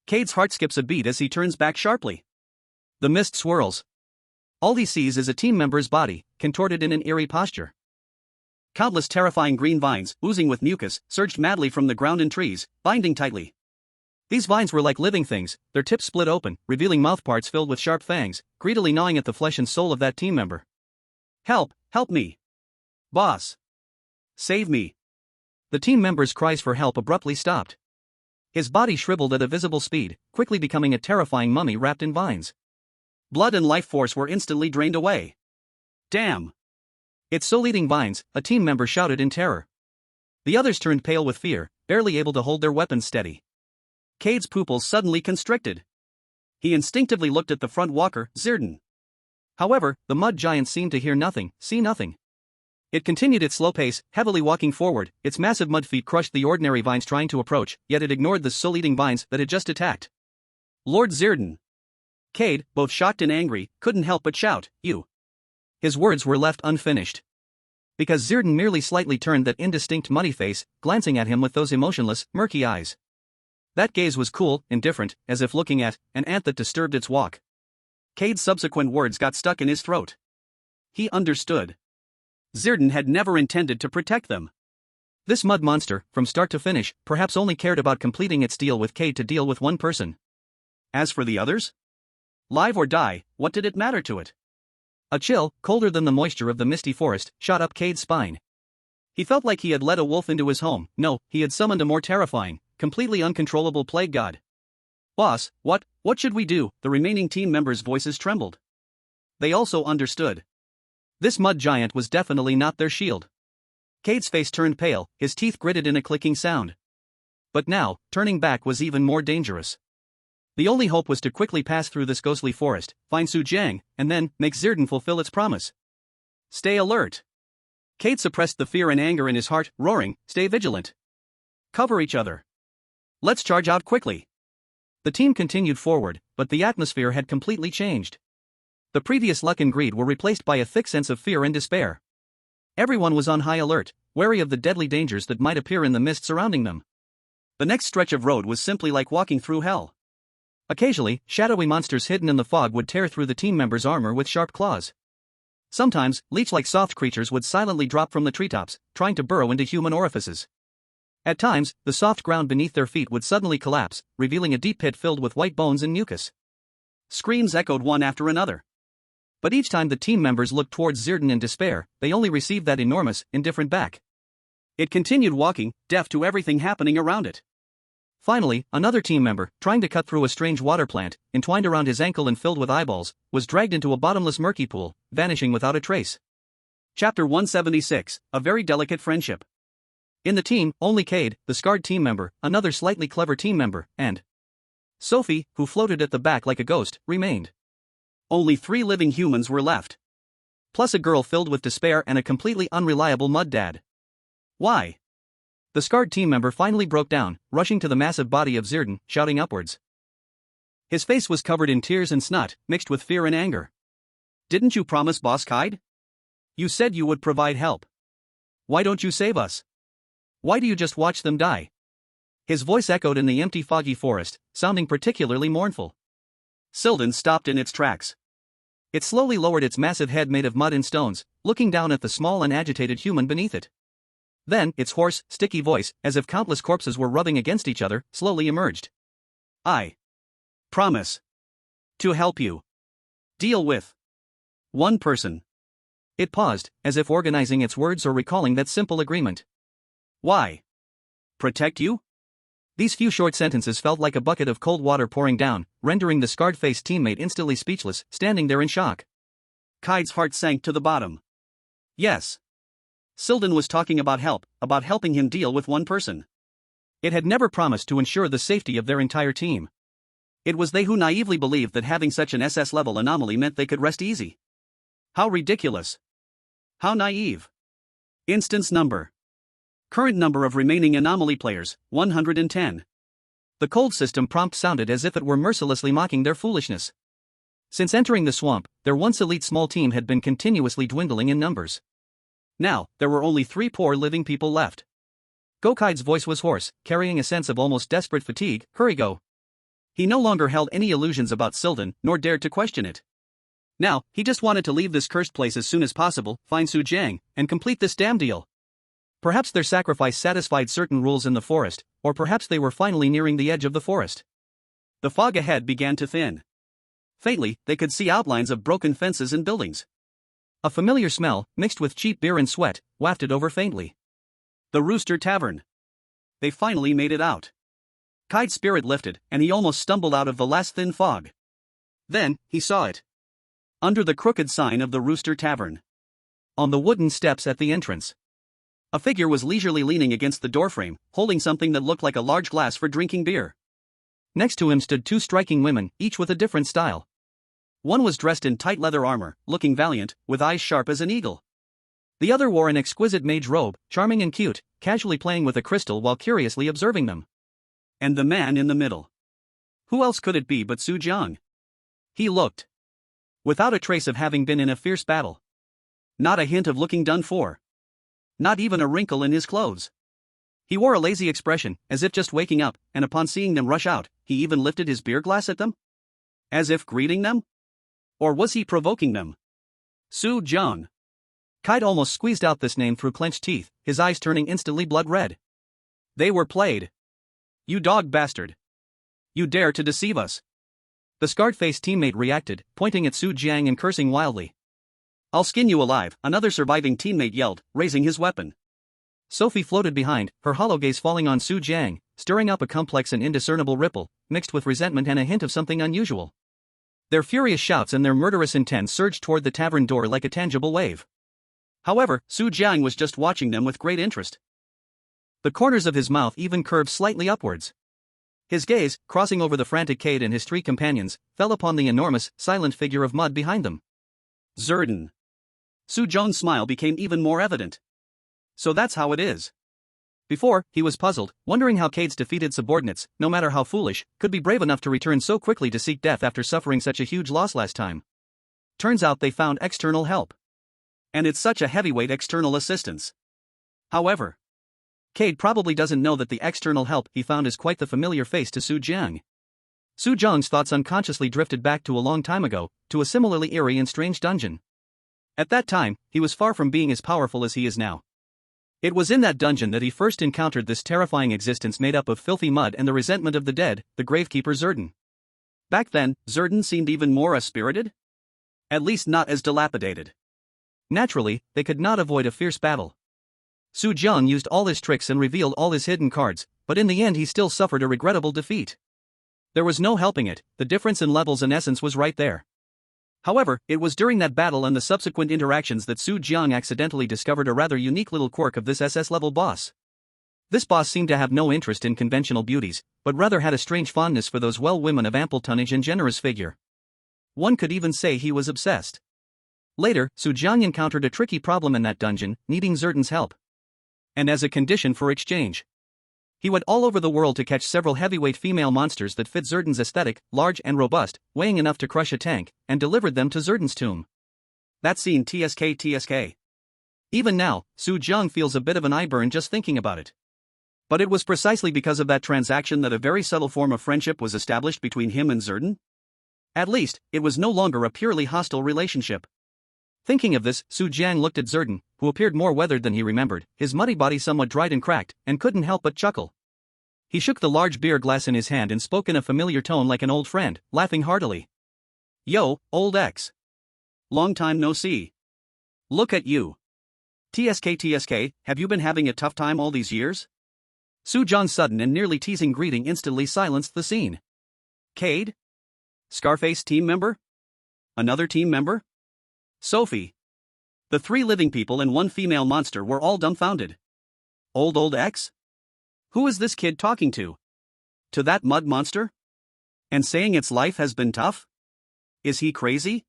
Speaker 1: Cade's heart skips a beat as he turns back sharply. The mist swirls. All he sees is a team member's body, contorted in an eerie posture. Countless terrifying green vines, oozing with mucus, surged madly from the ground and trees, binding tightly. These vines were like living things, their tips split open, revealing mouthparts filled with sharp fangs, greedily gnawing at the flesh and soul of that team member. "Help! Help me! Boss! Save me!" The team member's cries for help abruptly stopped. His body shriveled at a visible speed, quickly becoming a terrifying mummy wrapped in vines. Blood and life force were instantly drained away. "Damn! It's soul-eating vines," a team member shouted in terror. The others turned pale with fear, barely able to hold their weapons steady. Cade's pupils suddenly constricted. He instinctively looked at the front walker, Zirdan. However, the mud giant seemed to hear nothing, see nothing. It continued its slow pace, heavily walking forward, its massive mud feet crushed the ordinary vines trying to approach, yet it ignored the soul-eating vines that had just attacked. "Lord Zirdan!" Cade, both shocked and angry, couldn't help but shout, "You!" His words were left unfinished. Because Zirdan merely slightly turned that indistinct muddy face, glancing at him with those emotionless, murky eyes. That gaze was cool, indifferent, as if looking at an ant that disturbed its walk. Cade's subsequent words got stuck in his throat. He understood. Zirdan had never intended to protect them. This mud monster, from start to finish, perhaps only cared about completing its deal with Cade to deal with one person. As for the others? Live or die, what did it matter to it? A chill, colder than the moisture of the misty forest, shot up Cade's spine. He felt like he had let a wolf into his home. No, he had summoned a more terrifying, completely uncontrollable plague god. "Boss, what should we do?" The remaining team members' voices trembled. They also understood. This mud giant was definitely not their shield. Cade's face turned pale, his teeth gritted in a clicking sound. But now, turning back was even more dangerous. The only hope was to quickly pass through this ghostly forest, find Su Jiang, and then make Zirdan fulfill its promise. Stay alert. Cade suppressed the fear and anger in his heart, roaring, "Stay vigilant. Cover each other. Let's charge out quickly." The team continued forward, but the atmosphere had completely changed. The previous luck and greed were replaced by a thick sense of fear and despair. Everyone was on high alert, wary of the deadly dangers that might appear in the mist surrounding them. The next stretch of road was simply like walking through hell. Occasionally, shadowy monsters hidden in the fog would tear through the team members' armor with sharp claws. Sometimes, leech-like soft creatures would silently drop from the treetops, trying to burrow into human orifices. At times, the soft ground beneath their feet would suddenly collapse, revealing a deep pit filled with white bones and mucus. Screams echoed one after another. But each time the team members looked towards Zirdan in despair, they only received that enormous, indifferent back. It continued walking, deaf to everything happening around it. Finally, another team member, trying to cut through a strange water plant, entwined around his ankle and filled with eyeballs, was dragged into a bottomless murky pool, vanishing without a trace. Chapter 176, A Very Delicate Friendship. In the team, only Cade, the scarred team member, another slightly clever team member, and Sophie, who floated at the back like a ghost, remained. Only 3 living humans were left. Plus a girl filled with despair and a completely unreliable mud dad. Why? The scarred team member finally broke down, rushing to the massive body of Zirdan, shouting upwards. His face was covered in tears and snot, mixed with fear and anger. Didn't you promise Boss Cade? You said you would provide help. Why don't you save us? Why do you just watch them die? His voice echoed in the empty foggy forest, sounding particularly mournful. Zirdan stopped in its tracks. It slowly lowered its massive head made of mud and stones, looking down at the small and agitated human beneath it. Then, its hoarse, sticky voice, as if countless corpses were rubbing against each other, slowly emerged. I promise to help you deal with one person. It paused, as if organizing its words or recalling that simple agreement. Why? Protect you? These few short sentences felt like a bucket of cold water pouring down, rendering the scarred-faced teammate instantly speechless, standing there in shock. Cade's heart sank to the bottom. Yes. Zirdan was talking about helping him deal with one person. It had never promised to ensure the safety of their entire team. It was they who naively believed that having such an SS-level anomaly meant they could rest easy. How ridiculous. How naive. Instance number. Current number of remaining anomaly players, 110. The cold system prompt sounded as if it were mercilessly mocking their foolishness. Since entering the swamp, their once elite small team had been continuously dwindling in numbers. Now, there were only 3 poor living people left. Cade's voice was hoarse, carrying a sense of almost desperate fatigue. Hurry, go. He no longer held any illusions about Zirdan, nor dared to question it. Now, he just wanted to leave this cursed place as soon as possible, find Su Jiang, and complete this damn deal. Perhaps their sacrifice satisfied certain rules in the forest, or perhaps they were finally nearing the edge of the forest. The fog ahead began to thin. Faintly, they could see outlines of broken fences and buildings. A familiar smell, mixed with cheap beer and sweat, wafted over faintly. The Rooster Tavern. They finally made it out. Cade's spirit lifted, and he almost stumbled out of the last thin fog. Then, he saw it. Under the crooked sign of the Rooster Tavern. On the wooden steps at the entrance. A figure was leisurely leaning against the doorframe, holding something that looked like a large glass for drinking beer. Next to him stood 2 striking women, each with a different style. One was dressed in tight leather armor, looking valiant, with eyes sharp as an eagle. The other wore an exquisite mage robe, charming and cute, casually playing with a crystal while curiously observing them. And the man in the middle. Who else could it be but Su Jiang? He looked without a trace of having been in a fierce battle. Not a hint of looking done for. Not even a wrinkle in his clothes. He wore a lazy expression, as if just waking up, and upon seeing them rush out, he even lifted his beer glass at them? As if greeting them? Or was he provoking them? Su Jiang. Cade almost squeezed out this name through clenched teeth, his eyes turning instantly blood red. They were played. You dog bastard. You dare to deceive us. The scarred-faced teammate reacted, pointing at Su Jiang and cursing wildly. I'll skin you alive, another surviving teammate yelled, raising his weapon. Sophie floated behind, her hollow gaze falling on Su Jiang, stirring up a complex and indiscernible ripple, mixed with resentment and a hint of something unusual. Their furious shouts and their murderous intent surged toward the tavern door like a tangible wave. However, Su Jiang was just watching them with great interest. The corners of his mouth even curved slightly upwards. His gaze, crossing over the frantic Cade and his 3 companions, fell upon the enormous, silent figure of mud behind them. Zirdan. Su Jiang's smile became even more evident. So that's how it is. Before, he was puzzled, wondering how Cade's defeated subordinates, no matter how foolish, could be brave enough to return so quickly to seek death after suffering such a huge loss last time. Turns out they found external help. And it's such a heavyweight external assistance. However, Cade probably doesn't know that the external help he found is quite the familiar face to Su Jiang. Su Jiang's thoughts unconsciously drifted back to a long time ago, to a similarly eerie and strange dungeon. At that time, he was far from being as powerful as he is now. It was in that dungeon that he first encountered this terrifying existence made up of filthy mud and the resentment of the dead, the gravekeeper Zerdan. Back then, Zerdan seemed even more spirited? At least not as dilapidated. Naturally, they could not avoid a fierce battle. Su Jiang used all his tricks and revealed all his hidden cards, but in the end he still suffered a regrettable defeat. There was no helping it, the difference in levels and essence was right there. However, it was during that battle and the subsequent interactions that Su Jiang accidentally discovered a rather unique little quirk of this SS-level boss. This boss seemed to have no interest in conventional beauties, but rather had a strange fondness for those women of ample tonnage and generous figure. One could even say he was obsessed. Later, Su Jiang encountered a tricky problem in that dungeon, needing Zerdan's help. And as a condition for exchange, he went all over the world to catch several heavyweight female monsters that fit Zerdan's aesthetic, large and robust, weighing enough to crush a tank, and delivered them to Zerdan's tomb. That scene TSK. Even now, Su Jiang feels a bit of an eye burn just thinking about it. But it was precisely because of that transaction that a very subtle form of friendship was established between him and Zerdan. At least, it was no longer a purely hostile relationship. Thinking of this, Su Jiang looked at Zerdan, who appeared more weathered than he remembered, his muddy body somewhat dried and cracked, and couldn't help but chuckle. He shook the large beer glass in his hand and spoke in a familiar tone like an old friend, laughing heartily. "Yo, old ex. Long time no see. Look at you. TSK, have you been having a tough time all these years?" Su Jiang's sudden and nearly teasing greeting instantly silenced the scene. Cade? Scarface team member? Another team member? Sophie. The three living people and one female monster were all dumbfounded. Old ex? Who is this kid talking to? To that mud monster? And saying its life has been tough? Is he crazy?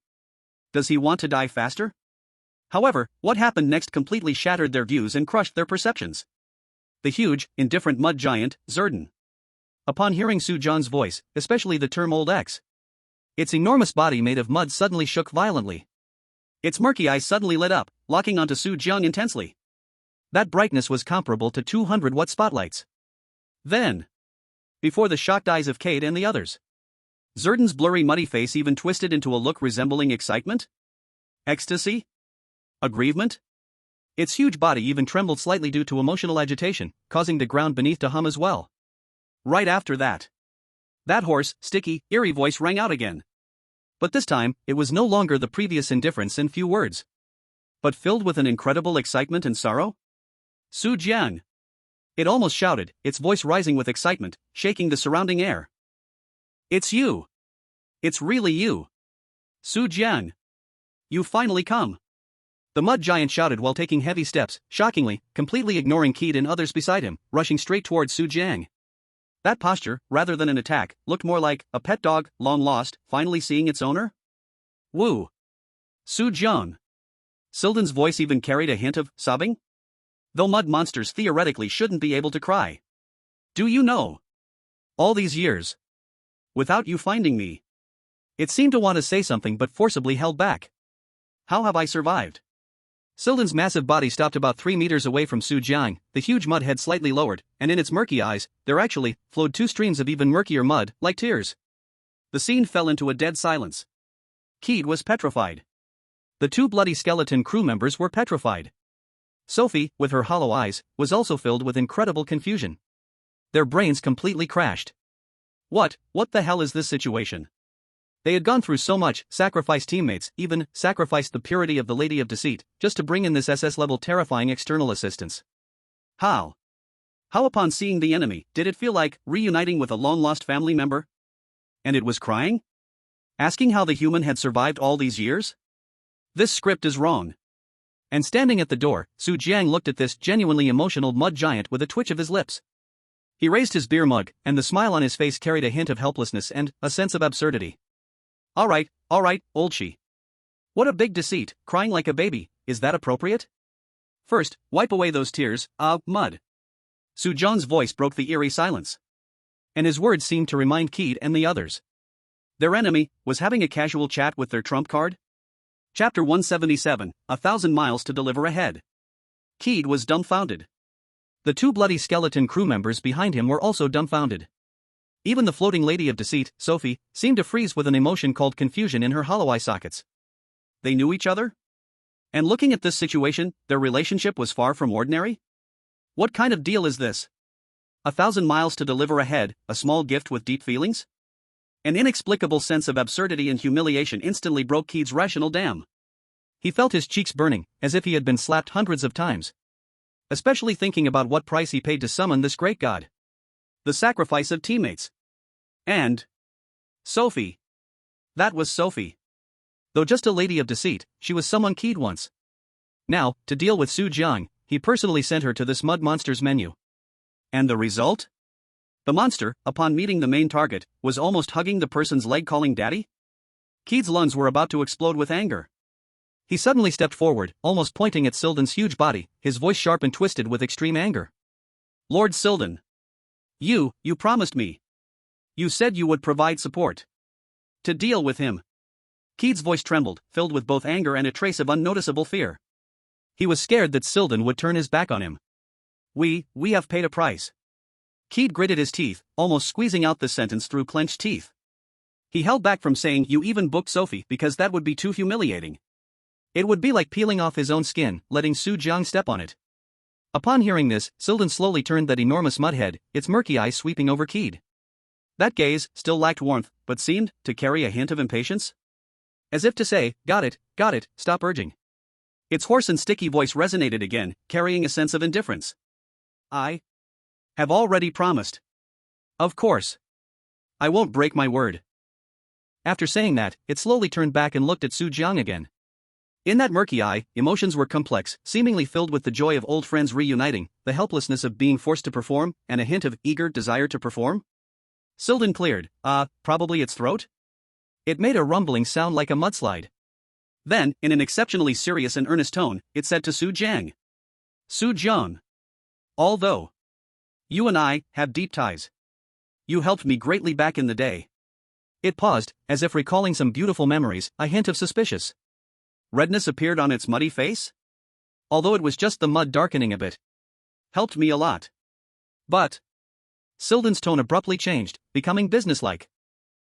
Speaker 1: Does he want to die faster? However, what happened next completely shattered their views and crushed their perceptions. The huge, indifferent mud giant, Zerdan. Upon hearing Su Jiang's voice, especially the term old ex, its enormous body made of mud suddenly shook violently. Its murky eyes suddenly lit up, locking onto Su Jiang intensely. That brightness was comparable to 200-watt spotlights. Then, before the shocked eyes of Cade and the others, Zerdan's blurry muddy face even twisted into a look resembling excitement? Ecstasy? Aggrievement? Its huge body even trembled slightly due to emotional agitation, causing the ground beneath to hum as well. Right after that hoarse, sticky, eerie voice rang out again. But this time, it was no longer the previous indifference and few words, but filled with an incredible excitement and sorrow. Su Jiang! It almost shouted, its voice rising with excitement, shaking the surrounding air. It's you! It's really you! Su Jiang! You've finally come! The mud giant shouted while taking heavy steps, shockingly, completely ignoring Cade and others beside him, rushing straight towards Su Jiang. That posture, rather than an attack, looked more like a pet dog, long lost, finally seeing its owner. Woo! Su Jiang! Silden's voice even carried a hint of sobbing. Though mud monsters theoretically shouldn't be able to cry. Do you know? All these years. Without you finding me. It seemed to want to say something but forcibly held back. How have I survived? Silden's massive body stopped about 3 meters away from Su Jiang, the huge mud head slightly lowered, and in its murky eyes, there actually flowed 2 streams of even murkier mud, like tears. The scene fell into a dead silence. Cade was petrified. The 2 bloody skeleton crew members were petrified. Sophie, with her hollow eyes, was also filled with incredible confusion. Their brains completely crashed. What the hell is this situation? They had gone through so much, sacrificed teammates, even sacrificed the purity of the Lady of Deceit, just to bring in this SS-level terrifying external assistance. How upon seeing the enemy, did it feel like reuniting with a long-lost family member? And it was crying? Asking how the human had survived all these years? This script is wrong. And standing at the door, Su Jiang looked at this genuinely emotional mud giant with a twitch of his lips. He raised his beer mug, and the smile on his face carried a hint of helplessness and a sense of absurdity. All right, old she. What a big deceit, crying like a baby, is that appropriate? First, wipe away those tears, mud. Su Jiang's voice broke the eerie silence. And his words seemed to remind Cade and the others. Their enemy was having a casual chat with their trump card? Chapter 177, 1,000 miles to deliver ahead. Cade was dumbfounded. The 2 bloody skeleton crew members behind him were also dumbfounded. Even the floating Lady of Deceit, Sophie, seemed to freeze with an emotion called confusion in her hollow eye sockets. They knew each other? And looking at this situation, their relationship was far from ordinary? What kind of deal is this? 1,000 miles to deliver ahead, a small gift with deep feelings? An inexplicable sense of absurdity and humiliation instantly broke Keith's rational dam. He felt his cheeks burning, as if he had been slapped hundreds of times. Especially thinking about what price he paid to summon this great god. The sacrifice of teammates. And Sophie. That was Sophie. Though just a lady of deceit, she was someone Keith wants. Now, to deal with Su Jiang, he personally sent her to this mud monster's menu. And the result? The monster, upon meeting the main target, was almost hugging the person's leg, calling daddy? Keith's lungs were about to explode with anger. He suddenly stepped forward, almost pointing at Silden's huge body, his voice sharp and twisted with extreme anger. Lord Silden. You promised me. You said you would provide support. To deal with him. Keith's voice trembled, filled with both anger and a trace of unnoticeable fear. He was scared that Silden would turn his back on him. We have paid a price. Keith gritted his teeth, almost squeezing out the sentence through clenched teeth. He held back from saying you even booked Sophie because that would be too humiliating. It would be like peeling off his own skin, letting Su Jiang step on it. Upon hearing this, Silden slowly turned that enormous mud head, its murky eyes sweeping over Keith. That gaze still lacked warmth, but seemed to carry a hint of impatience. As if to say, got it, stop urging. Its hoarse and sticky voice resonated again, carrying a sense of indifference. I have already promised. Of course. I won't break my word. After saying that, it slowly turned back and looked at Su Jiang again. In that murky eye, emotions were complex, seemingly filled with the joy of old friends reuniting, the helplessness of being forced to perform, and a hint of eager desire to perform. Silden cleared, probably its throat? It made a rumbling sound like a mudslide. Then, in an exceptionally serious and earnest tone, it said to Su Jiang. Su Jiang. Although you and I have deep ties. You helped me greatly back in the day. It paused, as if recalling some beautiful memories, a hint of suspicious redness appeared on its muddy face? Although it was just the mud darkening a bit. Helped me a lot. But Silden's tone abruptly changed, becoming businesslike.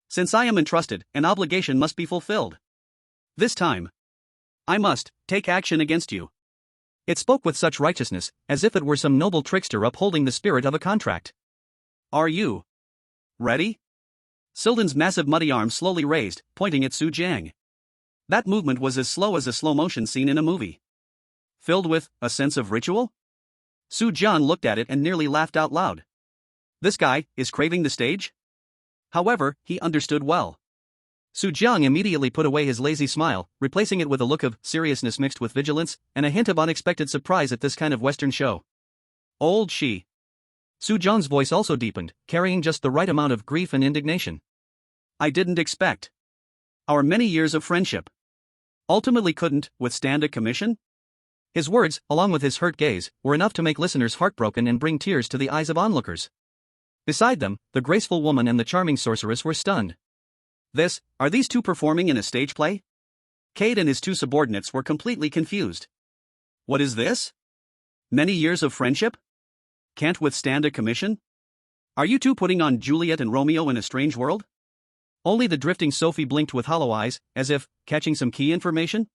Speaker 1: Since I am entrusted, an obligation must be fulfilled. This time, I must take action against you. It spoke with such righteousness, as if it were some noble trickster upholding the spirit of a contract. Are you ready? Silden's massive muddy arm slowly raised, pointing at Su Jiang. That movement was as slow as a slow-motion scene in a movie. Filled with a sense of ritual? Su Jiang looked at it and nearly laughed out loud. This guy is craving the stage? However, he understood well. Su Jiang immediately put away his lazy smile, replacing it with a look of seriousness mixed with vigilance, and a hint of unexpected surprise at this kind of Western show. Old she. Su Jiang's voice also deepened, carrying just the right amount of grief and indignation. I didn't expect. Our many years of friendship ultimately couldn't withstand a commission? His words, along with his hurt gaze, were enough to make listeners heartbroken and bring tears to the eyes of onlookers. Beside them, the graceful woman and the charming sorceress were stunned. Are these two performing in a stage play? Cade and his two subordinates were completely confused. What is this? Many years of friendship? Can't withstand a commission? Are you two putting on Juliet and Romeo in a strange world? Only the drifting Sophie blinked with hollow eyes, as if catching some key information.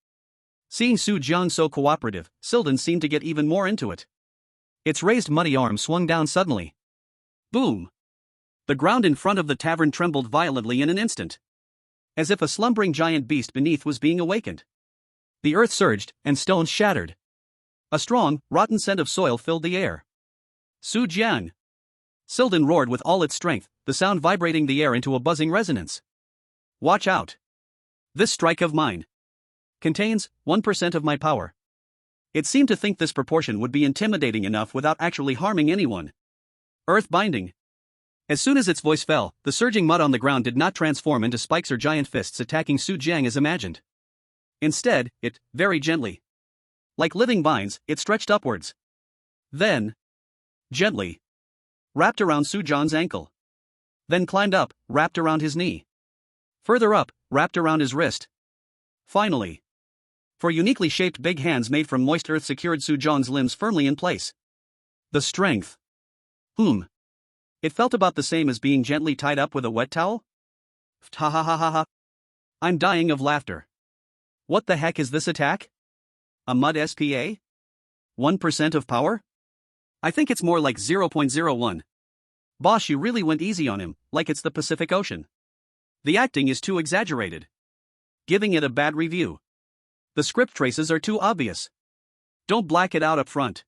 Speaker 1: Seeing Su Jiang so cooperative, Silden seemed to get even more into it. Its raised muddy arm swung down suddenly. Boom! The ground in front of the tavern trembled violently in an instant. As if a slumbering giant beast beneath was being awakened. The earth surged, and stones shattered. A strong, rotten scent of soil filled the air. Su Jiang! Silden roared with all its strength, the sound vibrating the air into a buzzing resonance. Watch out! This strike of mine contains 1% of my power. It seemed to think this proportion would be intimidating enough without actually harming anyone. Earth binding. As soon as its voice fell, the surging mud on the ground did not transform into spikes or giant fists attacking Su Jiang as imagined. Instead, it, very gently, like living vines, it stretched upwards. Then, gently, wrapped around Su Jiang's ankle. Then climbed up, wrapped around his knee. Further up, wrapped around his wrist. Finally, four uniquely shaped big hands made from moist earth secured Su Jiang's limbs firmly in place. The strength. It felt about the same as being gently tied up with a wet towel? Ha ha ha ha ha. I'm dying of laughter. What the heck is this attack? A mud SPA? 1% of power? I think it's more like 0.01. Boss, you really went easy on him, like it's the Pacific Ocean. The acting is too exaggerated. Giving it a bad review. The script traces are too obvious. Don't black it out up front.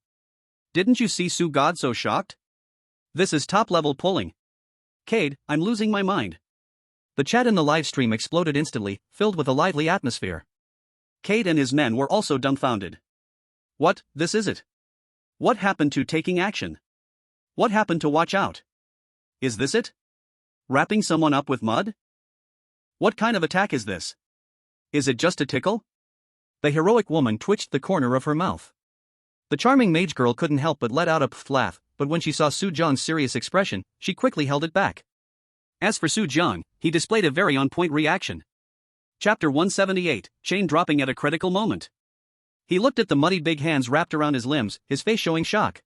Speaker 1: Didn't you see Sue God so shocked? This is top-level pulling. Cade, I'm losing my mind. The chat in the live stream exploded instantly, filled with a lively atmosphere. Cade and his men were also dumbfounded. What, this is it? What happened to taking action? What happened to watch out? Is this it? Wrapping someone up with mud? What kind of attack is this? Is it just a tickle? The heroic woman twitched the corner of her mouth. The charming mage girl couldn't help but let out a laugh, but when she saw Su Jiang's serious expression, she quickly held it back. As for Su Jiang, he displayed a very on-point reaction. Chapter 178, Chain dropping at a critical moment. He looked at the muddy big hands wrapped around his limbs, his face showing shock.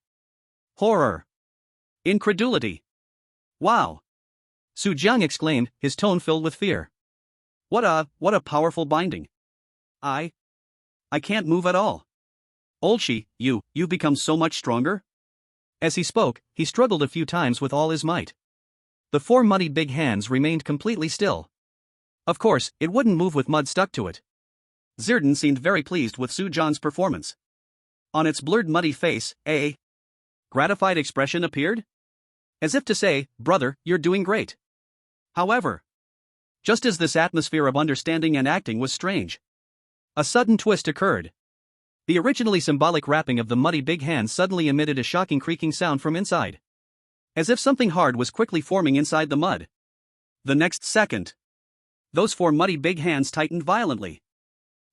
Speaker 1: Horror. Incredulity. Wow. Su Jiang exclaimed, his tone filled with fear. What a powerful binding. I can't move at all. Old Shi, you've become so much stronger? As he spoke, he struggled a few times with all his might. The four muddy big hands remained completely still. Of course, it wouldn't move with mud stuck to it. Zirdan seemed very pleased with Su Jiang's performance. On its blurred muddy face, a gratified expression appeared? As if to say, brother, you're doing great. However, just as this atmosphere of understanding and acting was strange, a sudden twist occurred. The originally symbolic wrapping of the muddy big hands suddenly emitted a shocking creaking sound from inside. As if something hard was quickly forming inside the mud. The next second, those four muddy big hands tightened violently.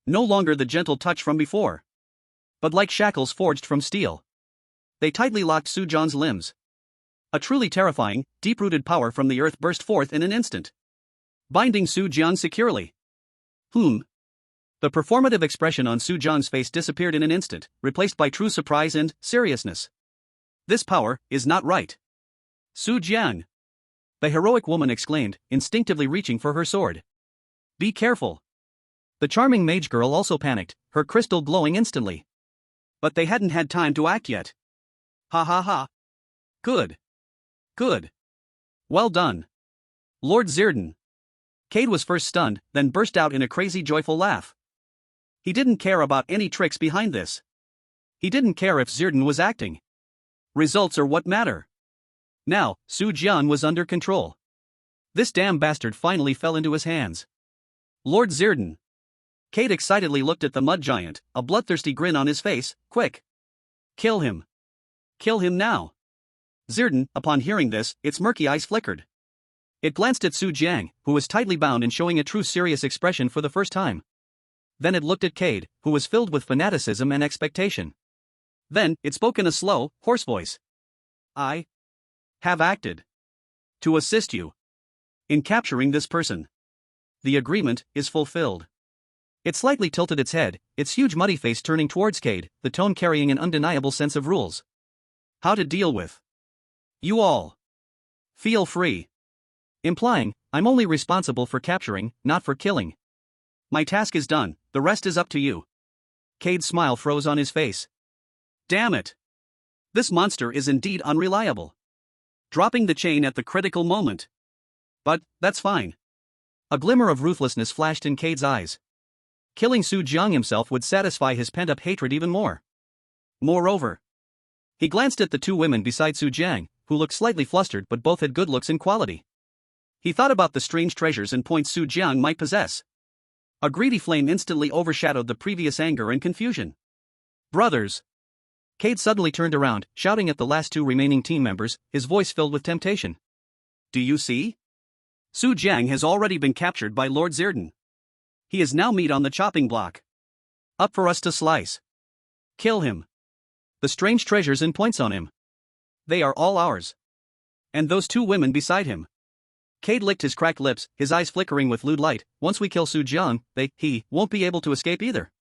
Speaker 1: No longer the gentle touch from before, but like shackles forged from steel. They tightly locked Su Jiang's limbs. A truly terrifying, deep-rooted power from the earth burst forth in an instant, binding Su Jiang securely. The performative expression on Su Jiang's face disappeared in an instant, replaced by true surprise and seriousness. This power is not right. Su Jiang! The heroic woman exclaimed, instinctively reaching for her sword. Be careful. The charming mage girl also panicked, her crystal glowing instantly. But they hadn't had time to act yet. Ha ha ha. Good. Good. Well done. Lord Zirdan. Cade was first stunned, then burst out in a crazy joyful laugh. He didn't care about any tricks behind this. He didn't care if Zirdan was acting. Results are what matter. Now, Su Jiang was under control. This damn bastard finally fell into his hands. Lord Zirdan. Cade excitedly looked at the mud giant, a bloodthirsty grin on his face. Quick. Kill him. Kill him now. Zirdan, upon hearing this, its murky eyes flickered. It glanced at Su Jiang, who was tightly bound and showing a true serious expression for the first time. Then it looked at Cade, who was filled with fanaticism and expectation. Then, it spoke in a slow, hoarse voice. I have acted to assist you in capturing this person. The agreement is fulfilled. It slightly tilted its head, its huge muddy face turning towards Cade, the tone carrying an undeniable sense of rules. How to deal with you all. Feel free. Implying, I'm only responsible for capturing, not for killing. My task is done, the rest is up to you. Cade's smile froze on his face. Damn it. This monster is indeed unreliable. Dropping the chain at the critical moment. But, that's fine. A glimmer of ruthlessness flashed in Cade's eyes. Killing Su Jiang himself would satisfy his pent-up hatred even more. Moreover, he glanced at the two women beside Su Jiang, who looked slightly flustered but both had good looks and quality. He thought about the strange treasures and points Su Jiang might possess. A greedy flame instantly overshadowed the previous anger and confusion. Brothers! Cade suddenly turned around, shouting at the last two remaining team members, his voice filled with temptation. Do you see? Su Jiang has already been captured by Lord Zirdan. He is now meat on the chopping block. Up for us to slice. Kill him. The strange treasures and points on him. They are all ours. And those two women beside him. Cade licked his cracked lips, his eyes flickering with lewd light. Once we kill Su Jiang, he won't be able to escape either.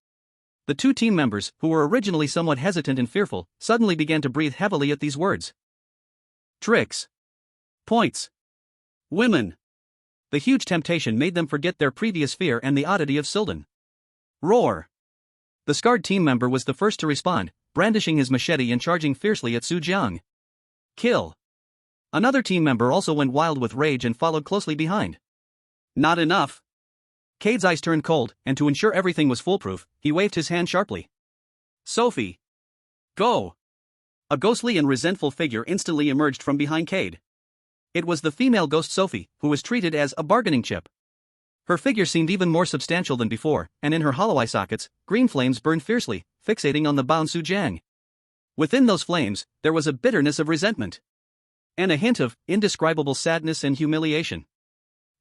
Speaker 1: The two team members, who were originally somewhat hesitant and fearful, suddenly began to breathe heavily at these words. Tricks. Points. Women. The huge temptation made them forget their previous fear and the oddity of Sildan. Roar. The scarred team member was the first to respond, brandishing his machete and charging fiercely at Su Jiang. Kill. Another team member also went wild with rage and followed closely behind. Not enough. Cade's eyes turned cold, and to ensure everything was foolproof, he waved his hand sharply. Sophie. Go. A ghostly and resentful figure instantly emerged from behind Cade. It was the female ghost Sophie, who was treated as a bargaining chip. Her figure seemed even more substantial than before, and in her hollow eye sockets, green flames burned fiercely, fixating on the bound Su Jiang. Within those flames, there was a bitterness of resentment. And a hint of indescribable sadness and humiliation.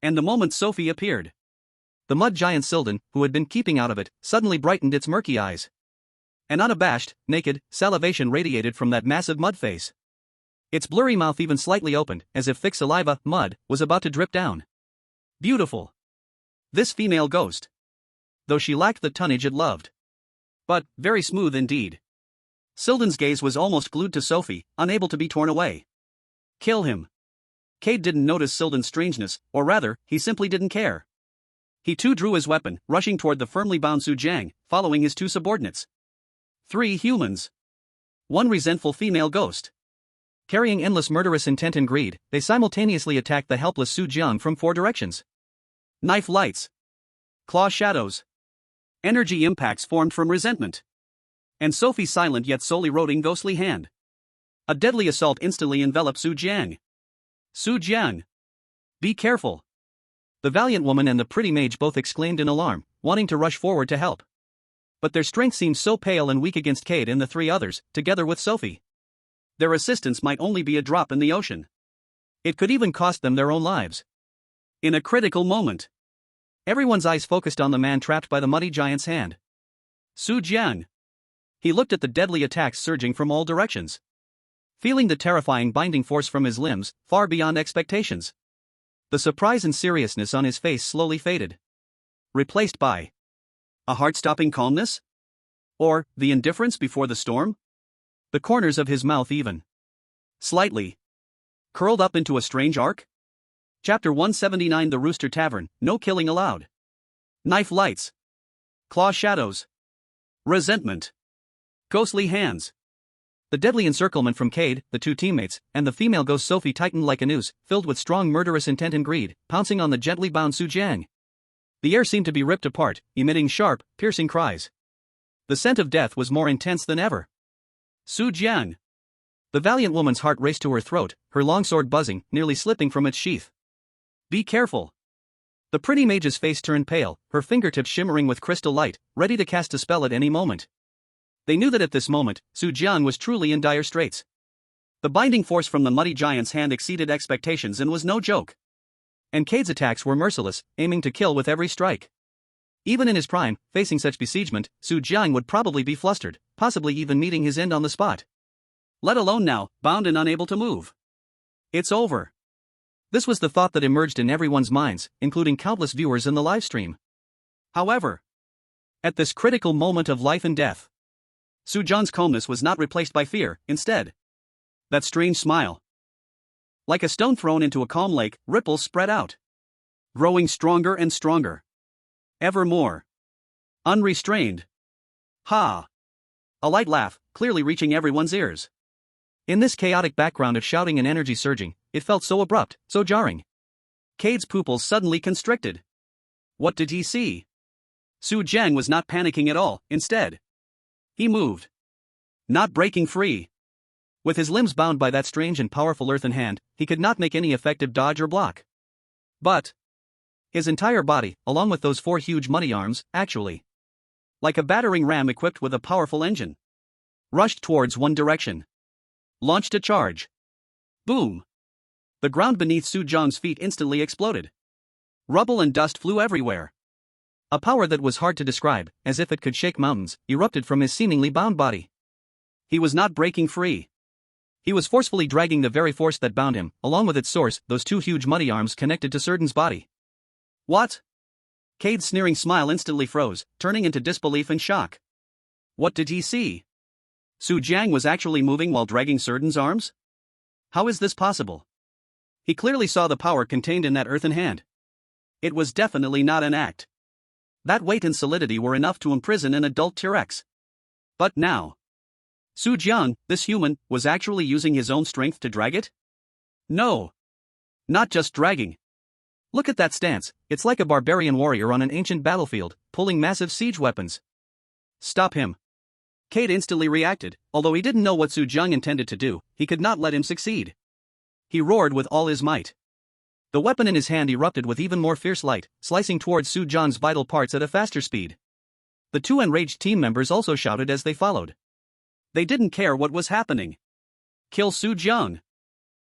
Speaker 1: And the moment Sophie appeared, the mud giant Sildan, who had been keeping out of it, suddenly brightened its murky eyes. An unabashed, naked, salivation radiated from that massive mud face. Its blurry mouth even slightly opened, as if thick saliva, mud, was about to drip down. Beautiful. This female ghost. Though she lacked the tonnage it loved. But, very smooth indeed. Sildan's gaze was almost glued to Sophie, unable to be torn away. Kill him. Cade didn't notice Sildan's strangeness, or rather, he simply didn't care. He too drew his weapon, rushing toward the firmly bound Su Jiang, following his two subordinates. 3 humans. 1 resentful female ghost. Carrying endless murderous intent and greed, they simultaneously attacked the helpless Su Jiang from 4 directions. Knife lights. Claw shadows. Energy impacts formed from resentment. And Sophie's silent yet soul-eroding ghostly hand. A deadly assault instantly enveloped Su Jiang. Su Jiang. Be careful. The valiant woman and the pretty mage both exclaimed in alarm, wanting to rush forward to help. But their strength seemed so pale and weak against Cade and the 3 others, together with Sophie. Their assistance might only be a drop in the ocean. It could even cost them their own lives. In a critical moment, everyone's eyes focused on the man trapped by the muddy giant's hand. Su Jiang. He looked at the deadly attacks surging from all directions. Feeling the terrifying binding force from his limbs, far beyond expectations. The surprise and seriousness on his face slowly faded. Replaced by a heart-stopping calmness? Or the indifference before the storm? The corners of his mouth even slightly curled up into a strange arc? Chapter 179 The Rooster Tavern, No Killing Allowed. Knife lights. Claw shadows. Resentment. Ghostly hands. The deadly encirclement from Cade, the 2 teammates, and the female ghost Sophie tightened like a noose, filled with strong murderous intent and greed, pouncing on the gently bound Su Jiang. The air seemed to be ripped apart, emitting sharp, piercing cries. The scent of death was more intense than ever. Su Jiang. The valiant woman's heart raced to her throat, her long sword buzzing, nearly slipping from its sheath. Be careful. The pretty mage's face turned pale, her fingertips shimmering with crystal light, ready to cast a spell at any moment. They knew that at this moment, Su Jiang was truly in dire straits. The binding force from the muddy giant's hand exceeded expectations and was no joke. And Cade's attacks were merciless, aiming to kill with every strike. Even in his prime, facing such besiegement, Su Jiang would probably be flustered, possibly even meeting his end on the spot. Let alone now, bound and unable to move. It's over. This was the thought that emerged in everyone's minds, including countless viewers in the livestream. However, at this critical moment of life and death, Su Jiang's calmness was not replaced by fear, instead. That strange smile. Like a stone thrown into a calm lake, ripples spread out. Growing stronger and stronger. Ever more. Unrestrained. Ha! A light laugh, clearly reaching everyone's ears. In this chaotic background of shouting and energy surging, it felt so abrupt, so jarring. Cade's pupils suddenly constricted. What did he see? Su Jiang was not panicking at all, instead. He moved. Not breaking free. With his limbs bound by that strange and powerful earthen hand, he could not make any effective dodge or block. But his entire body, along with those 4 huge muddy arms, actually, like a battering ram equipped with a powerful engine, rushed towards one direction. Launched a charge. Boom. The ground beneath Su Jiang's feet instantly exploded. Rubble and dust flew everywhere. A power that was hard to describe, as if it could shake mountains, erupted from his seemingly bound body. He was not breaking free. He was forcefully dragging the very force that bound him, along with its source, those 2 huge muddy arms connected to Sildan's body. What? Cade's sneering smile instantly froze, turning into disbelief and shock. What did he see? Su Jiang was actually moving while dragging Sildan's arms? How is this possible? He clearly saw the power contained in that earthen hand. It was definitely not an act. That weight and solidity were enough to imprison an adult T-Rex. But now, Su Jiang, this human, was actually using his own strength to drag it? No. Not just dragging. Look at that stance, it's like a barbarian warrior on an ancient battlefield, pulling massive siege weapons. Stop him. Cade instantly reacted, although he didn't know what Su Jiang intended to do, he could not let him succeed. He roared with all his might. The weapon in his hand erupted with even more fierce light, slicing towards Su Jiang's vital parts at a faster speed. The two enraged team members also shouted as they followed. They didn't care what was happening. Kill Su Jiang.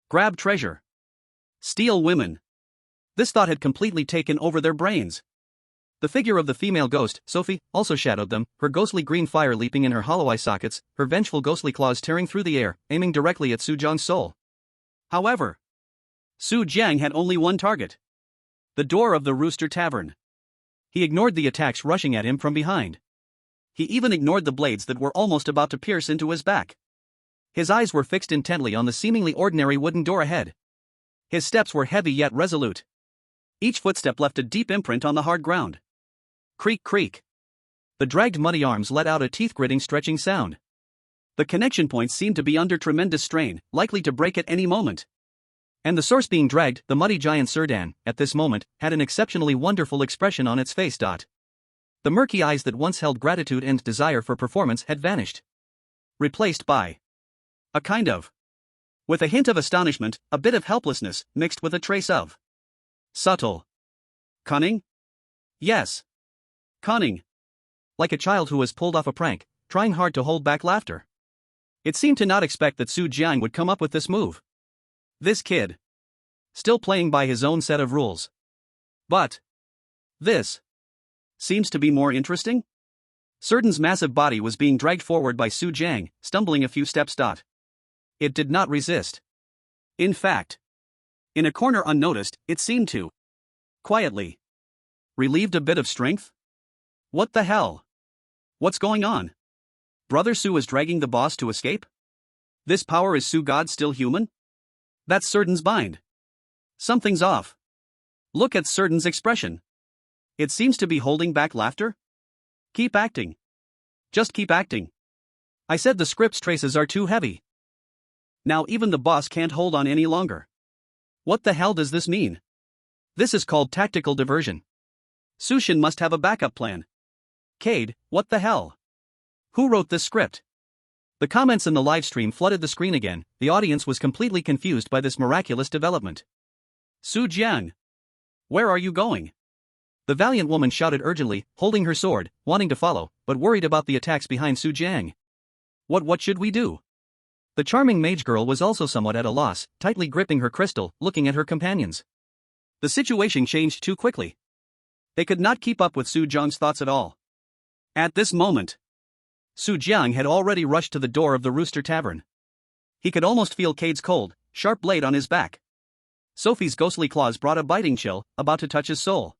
Speaker 1: Grab treasure. Steal women. This thought had completely taken over their brains. The figure of the female ghost, Sophie, also shadowed them, her ghostly green fire leaping in her hollow eye sockets, her vengeful ghostly claws tearing through the air, aiming directly at Su Jiang's soul. However, Su Jiang had only one target. The door of the Rooster Tavern. He ignored the attacks rushing at him from behind. He even ignored the blades that were almost about to pierce into his back. His eyes were fixed intently on the seemingly ordinary wooden door ahead. His steps were heavy yet resolute. Each footstep left a deep imprint on the hard ground. Creak, creak. The dragged muddy arms let out a teeth-gritting stretching sound. The connection points seemed to be under tremendous strain, likely to break at any moment. And the source being dragged, the muddy giant Serdan, at this moment, had an exceptionally wonderful expression on its face. The murky eyes that once held gratitude and desire for performance had vanished. Replaced by a kind of, with a hint of astonishment, a bit of helplessness, mixed with a trace of subtle cunning? Yes. Cunning. Like a child who has pulled off a prank, trying hard to hold back laughter. It seemed to not expect that Su Jiang would come up with this move. This kid. Still playing by his own set of rules. But this seems to be more interesting? Serdan's massive body was being dragged forward by Su Jiang, stumbling a few steps. It did not resist. In fact, in a corner unnoticed, it seemed to quietly relieved a bit of strength. What the hell? What's going on? Brother Su is dragging the boss to escape? This power is Su God still human? That's Serdan's bind. Something's off. Look at Serdan's expression. It seems to be holding back laughter? Keep acting. Just keep acting. I said the script's traces are too heavy. Now even the boss can't hold on any longer. What the hell does this mean? This is called tactical diversion. Sushin must have a backup plan. Cade, what the hell? Who wrote this script? The comments in the livestream flooded the screen again, the audience was completely confused by this miraculous development. Su Jiang. Where are you going? The valiant woman shouted urgently, holding her sword, wanting to follow, but worried about the attacks behind Su Jiang. What should we do? The charming mage girl was also somewhat at a loss, tightly gripping her crystal, looking at her companions. The situation changed too quickly. They could not keep up with Su Jiang's thoughts at all. At this moment, Su Jiang had already rushed to the door of the Rooster Tavern. He could almost feel Cade's cold, sharp blade on his back. Sophie's ghostly claws brought a biting chill, about to touch his soul.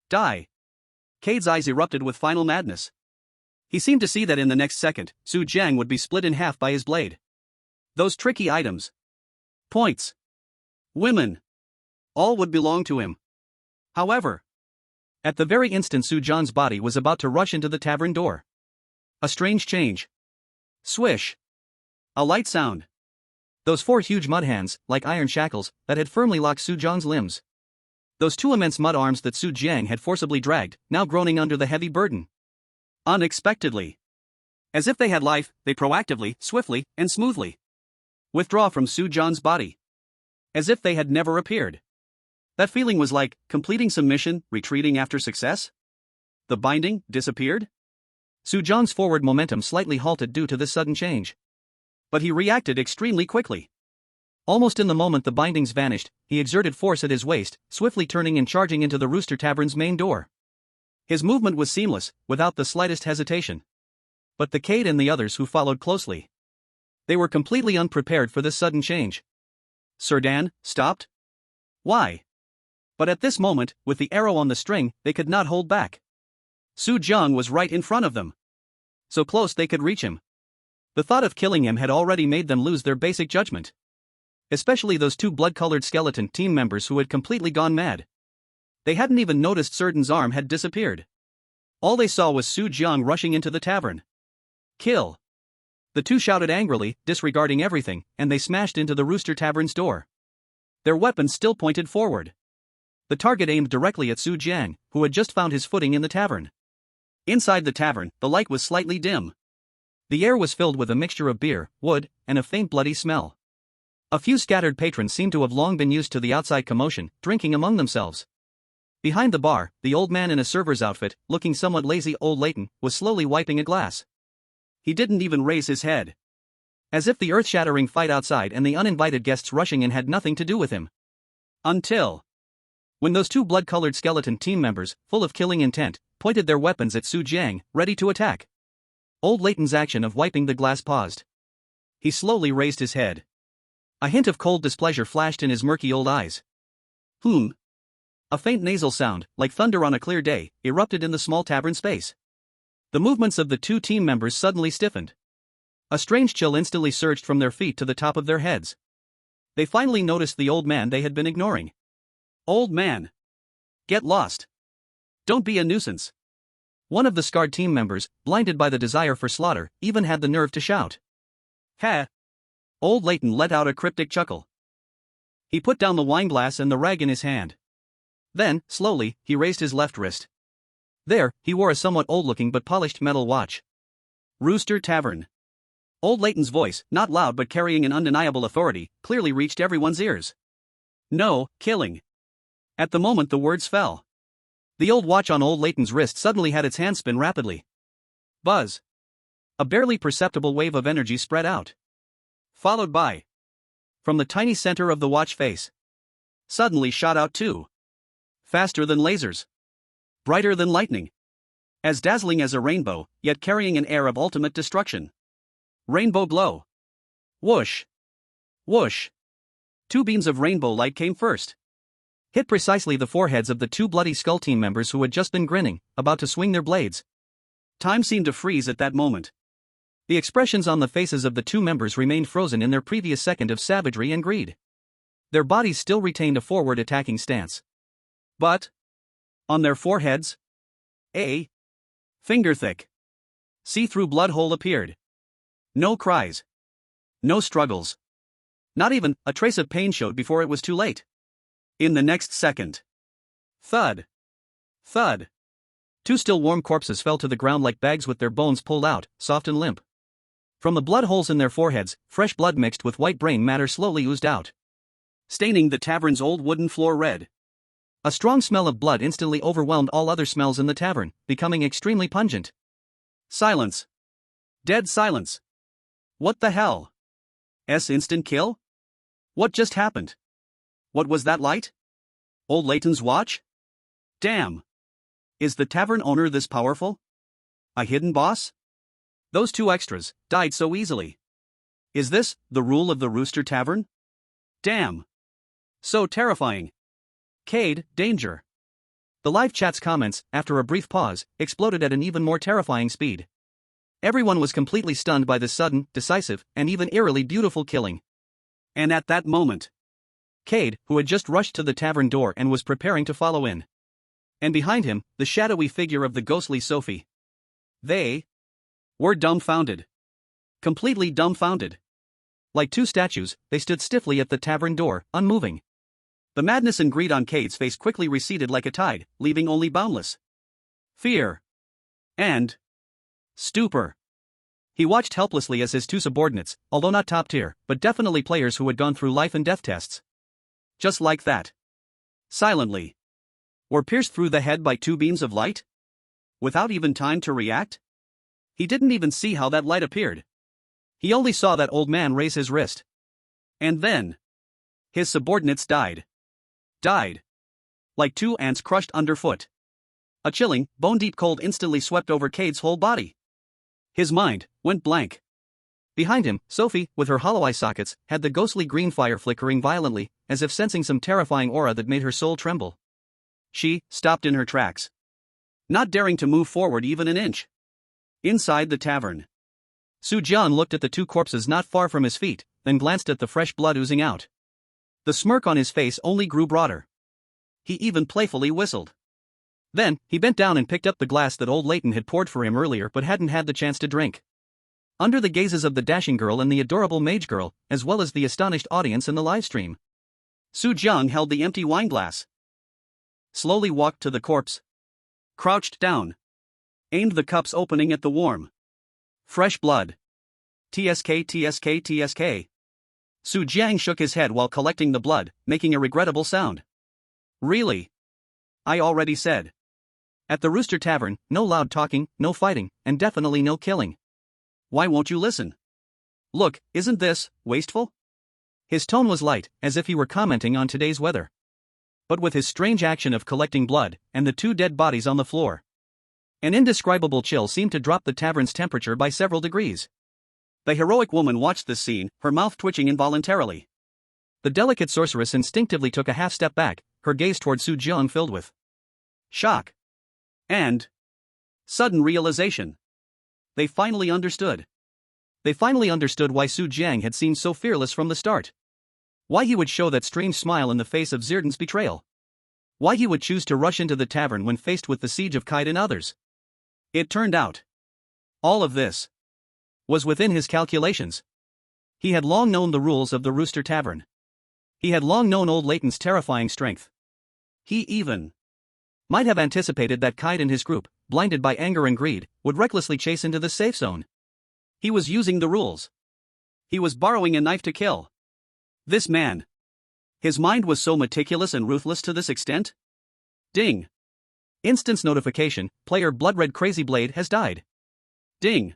Speaker 1: Die. Cade's eyes erupted with final madness. He seemed to see that in the next second, Su Jiang would be split in half by his blade. Those tricky items. Points. Women. All would belong to him. However, at the very instant Su Jiang's body was about to rush into the tavern door. A strange change. Swish. A light sound. Those four huge mud hands, like iron shackles, that had firmly locked Su Jiang's limbs. Those two immense mud arms that Su Jiang had forcibly dragged, now groaning under the heavy burden. Unexpectedly. As if they had life, they proactively, swiftly, and smoothly withdraw from Su Jiang's body. As if they had never appeared. That feeling was like completing some mission, retreating after success. The binding disappeared. Su Jiang's forward momentum slightly halted due to this sudden change. But he reacted extremely quickly. Almost in the moment the bindings vanished, he exerted force at his waist, swiftly turning and charging into the Rooster Tavern's main door. His movement was seamless, without the slightest hesitation. But the Cade and the others who followed closely. They were completely unprepared for this sudden change. Serdan, stopped? Why? But at this moment, with the arrow on the string, they could not hold back. Su Jiang was right in front of them. So close they could reach him. The thought of killing him had already made them lose their basic judgment. Especially those two blood-colored skeleton team members who had completely gone mad. They hadn't even noticed Serdan's arm had disappeared. All they saw was Su Jiang rushing into the tavern. Kill! The two shouted angrily, disregarding everything, and they smashed into the Rooster Tavern's door. Their weapons still pointed forward. The target aimed directly at Su Jiang, who had just found his footing in the tavern. Inside the tavern, the light was slightly dim. The air was filled with a mixture of beer, wood, and a faint bloody smell. A few scattered patrons seemed to have long been used to the outside commotion, drinking among themselves. Behind the bar, the old man in a server's outfit, looking somewhat lazy old Leighton, was slowly wiping a glass. He didn't even raise his head. As if the earth-shattering fight outside and the uninvited guests rushing in had nothing to do with him. Until when those two blood-colored skeleton team members, full of killing intent, pointed their weapons at Su Jiang, ready to attack. Old Leighton's action of wiping the glass paused. He slowly raised his head. A hint of cold displeasure flashed in his murky old eyes. A faint nasal sound, like thunder on a clear day, erupted in the small tavern space. The movements of the two team members suddenly stiffened. A strange chill instantly surged from their feet to the top of their heads. They finally noticed the old man they had been ignoring. Old man! Get lost! Don't be a nuisance! One of the scarred team members, blinded by the desire for slaughter, even had the nerve to shout. Ha! Old Leighton let out a cryptic chuckle. He put down the wineglass and the rag in his hand. Then, slowly, he raised his left wrist. There, he wore a somewhat old-looking but polished metal watch. Rooster Tavern. Old Leighton's voice, not loud but carrying an undeniable authority, clearly reached everyone's ears. No, killing. At the moment the words fell, the old watch on old Leighton's wrist suddenly had its hand spin rapidly. Buzz. A barely perceptible wave of energy spread out. Followed by, from the tiny center of the watch face, suddenly shot out two. Faster than lasers. Brighter than lightning. As dazzling as a rainbow, yet carrying an air of ultimate destruction. Rainbow glow. Whoosh. Whoosh. Two beams of rainbow light came first. Hit precisely the foreheads of the two bloody skull team members who had just been grinning, about to swing their blades. Time seemed to freeze at that moment. The expressions on the faces of the two members remained frozen in their previous second of savagery and greed. Their bodies still retained a forward attacking stance. But on their foreheads, a finger-thick, see-through blood hole appeared. No cries. No struggles. Not even a trace of pain showed before it was too late. In the next second. Thud. Thud. Two still warm corpses fell to the ground like bags with their bones pulled out, soft and limp. From the blood holes in their foreheads, fresh blood mixed with white brain matter slowly oozed out, staining the tavern's old wooden floor red. A strong smell of blood instantly overwhelmed all other smells in the tavern, becoming extremely pungent. Silence. Dead silence. What the hell? Instant kill? What just happened? What was that light? Old Leighton's watch? Damn. Is the tavern owner this powerful? A hidden boss? Those two extras died so easily. Is this the rule of the Rooster Tavern? Damn. So terrifying. Cade, danger. The live chat's comments, after a brief pause, exploded at an even more terrifying speed. Everyone was completely stunned by this sudden, decisive, and even eerily beautiful killing. And at that moment, Cade, who had just rushed to the tavern door and was preparing to follow in. And behind him, the shadowy figure of the ghostly Sophie. They were dumbfounded. Completely dumbfounded. Like two statues, they stood stiffly at the tavern door, unmoving. The madness and greed on Cade's face quickly receded like a tide, leaving only boundless fear and stupor. He watched helplessly as his two subordinates, although not top tier, but definitely players who had gone through life and death tests, just like that, silently, were pierced through the head by two beams of light? Without even time to react? He didn't even see how that light appeared. He only saw that old man raise his wrist. And then, his subordinates died. Died. Like two ants crushed underfoot. A chilling, bone-deep cold instantly swept over Cade's whole body. His mind went blank. Behind him, Sophie, with her hollow eye sockets, had the ghostly green fire flickering violently, as if sensing some terrifying aura that made her soul tremble. She stopped in her tracks, not daring to move forward even an inch. Inside the tavern, Su Jian looked at the two corpses not far from his feet, then glanced at the fresh blood oozing out. The smirk on his face only grew broader. He even playfully whistled. Then, he bent down and picked up the glass that old Leighton had poured for him earlier but hadn't had the chance to drink. Under the gazes of the dashing girl and the adorable mage girl, as well as the astonished audience in the live stream, Su Jiang held the empty wine glass. Slowly walked to the corpse. Crouched down. Aimed the cup's opening at the warm, fresh blood. TSK, TSK, TSK. Su Jiang shook his head while collecting the blood, making a regrettable sound. Really? I already said. At the Rooster Tavern, no loud talking, no fighting, and definitely no killing. Why won't you listen? Look, isn't this wasteful? His tone was light, as if he were commenting on today's weather. But with his strange action of collecting blood, and the 2 dead bodies on the floor, an indescribable chill seemed to drop the tavern's temperature by several degrees. The heroic woman watched this scene, her mouth twitching involuntarily. The delicate sorceress instinctively took a half step back, her gaze toward Su Jiang filled with shock and sudden realization. They finally understood. They finally understood why Su Jiang had seemed so fearless from the start. Why he would show that strange smile in the face of Zirdan's betrayal. Why he would choose to rush into the tavern when faced with the siege of Kite and others. It turned out, all of this was within his calculations. He had long known the rules of the Rooster Tavern. He had long known old Leighton's terrifying strength. He even might have anticipated that Kite and his group, blinded by anger and greed, would recklessly chase into the safe zone. He was using the rules. He was borrowing a knife to kill. This man. His mind was so meticulous and ruthless to this extent? Ding. Instance notification, player Bloodred Crazy Blade has died. Ding.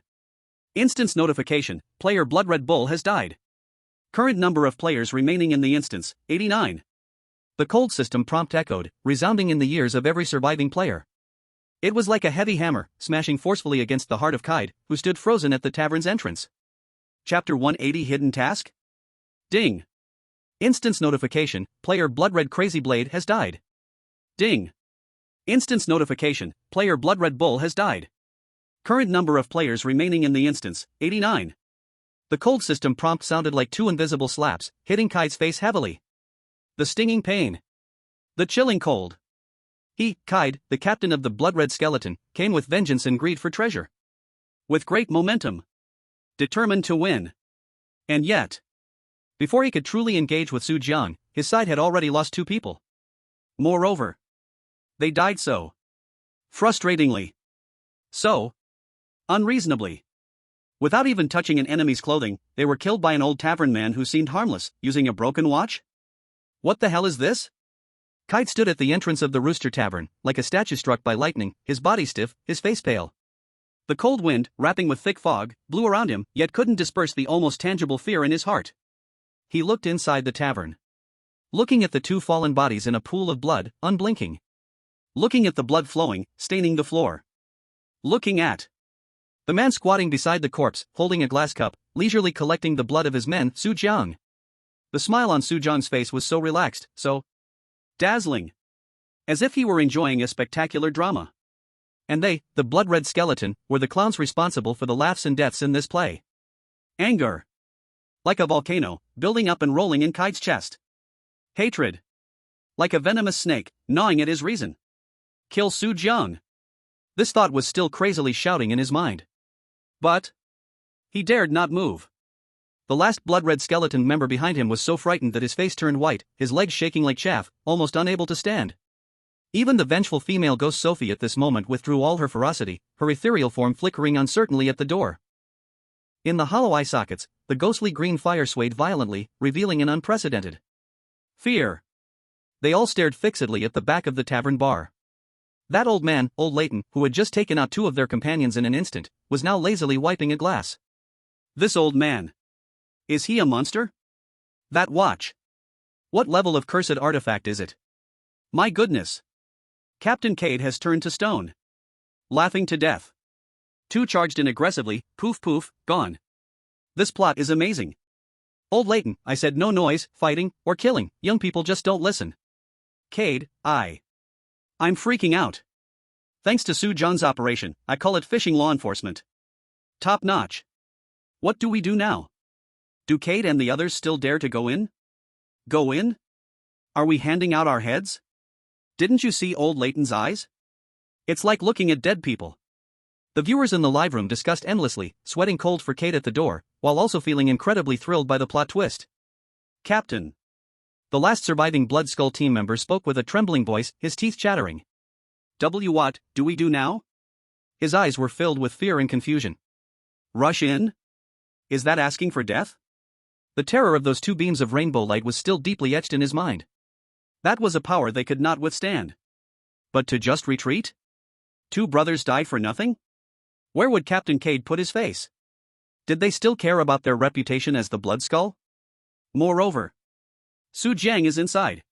Speaker 1: Instance notification, player Bloodred Bull has died. Current number of players remaining in the instance, 89. The cold system prompt echoed, resounding in the ears of every surviving player. It was like a heavy hammer, smashing forcefully against the heart of Kide, who stood frozen at the tavern's entrance. Chapter 180 Hidden Task? Ding. Instance notification, player Bloodred Crazy Blade has died. Ding. Instance notification, player Bloodred Bull has died. Current number of players remaining in the instance, 89. The cold system prompt sounded like 2 invisible slaps, hitting Kide's face heavily. The stinging pain. The chilling cold. He, Kide, the captain of the Bloodred Skeleton, came with vengeance and greed for treasure. With great momentum. Determined to win. And yet, before he could truly engage with Su Jiang, his side had already lost 2 people. Moreover, they died so frustratingly. So unreasonably. Without even touching an enemy's clothing, they were killed by an old tavern man who seemed harmless, using a broken watch? What the hell is this? Kite stood at the entrance of the Rooster Tavern, like a statue struck by lightning, his body stiff, his face pale. The cold wind, wrapping with thick fog, blew around him, yet couldn't disperse the almost tangible fear in his heart. He looked inside the tavern. Looking at the 2 fallen bodies in a pool of blood, unblinking. Looking at the blood flowing, staining the floor. Looking at the man squatting beside the corpse, holding a glass cup, leisurely collecting the blood of his men, Su Jiang. The smile on Su Jiang's face was so relaxed, so dazzling. As if he were enjoying a spectacular drama. And they, the Bloodred Skeleton, were the clowns responsible for the laughs and deaths in this play. Anger. Like a volcano, building up and rolling in Kite's chest. Hatred. Like a venomous snake, gnawing at his reason. Kill Su Jiang. This thought was still crazily shouting in his mind. But he dared not move. The last Bloodred Skeleton member behind him was so frightened that his face turned white, his legs shaking like chaff, almost unable to stand. Even the vengeful female ghost Sophie at this moment withdrew all her ferocity, her ethereal form flickering uncertainly at the door. In the hollow eye sockets, the ghostly green fire swayed violently, revealing an unprecedented fear. They all stared fixedly at the back of the tavern bar. That old man, old Leighton, who had just taken out 2 of their companions in an instant, was now lazily wiping a glass. This old man. Is he a monster? That watch. What level of cursed artifact is it? My goodness. Captain Cade has turned to stone. Laughing to death. 2 charged in aggressively, poof poof, gone. This plot is amazing. Old Leighton, I said no noise, fighting, or killing, young people just don't listen. Cade, I'm freaking out. Thanks to Su Jiang's operation, I call it fishing law enforcement. Top notch. What do we do now? Do Cade and the others still dare to go in? Go in? Are we handing out our heads? Didn't you see old Leighton's eyes? It's like looking at dead people. The viewers in the live room discussed endlessly, sweating cold for Kate at the door, while also feeling incredibly thrilled by the plot twist. Captain. The last surviving Blood Skull team member spoke with a trembling voice, his teeth chattering. What do we do now? His eyes were filled with fear and confusion. Rush in? Is that asking for death? The terror of those two beams of rainbow light was still deeply etched in his mind. That was a power they could not withstand. But to just retreat? Two brothers die for nothing? Where would Captain Cade put his face? Did they still care about their reputation as the Blood Skull? Moreover, Su Jiang is inside.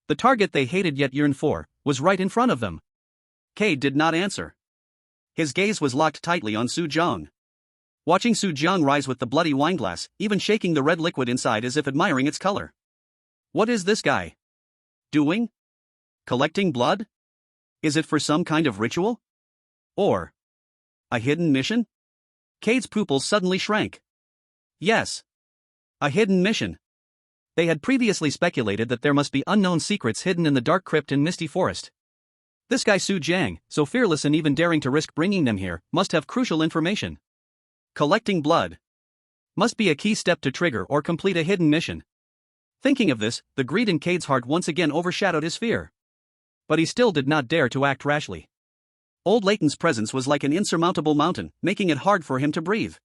Speaker 1: The target they hated yet yearned for was right in front of them. Cade did not answer. His gaze was locked tightly on Su Jiang. Watching Su Jiang rise with the bloody wineglass, even shaking the red liquid inside as if admiring its color. What is this guy doing? Collecting blood? Is it for some kind of ritual? Or a hidden mission? Cade's pupils suddenly shrank. Yes. A hidden mission. They had previously speculated that there must be unknown secrets hidden in the dark crypt in Misty Forest. This guy Su Jiang, so fearless and even daring to risk bringing them here, must have crucial information. Collecting blood must be a key step to trigger or complete a hidden mission. Thinking of this, the greed in Cade's heart once again overshadowed his fear. But he still did not dare to act rashly. Old Layton's presence was like an insurmountable mountain, making it hard for him to breathe.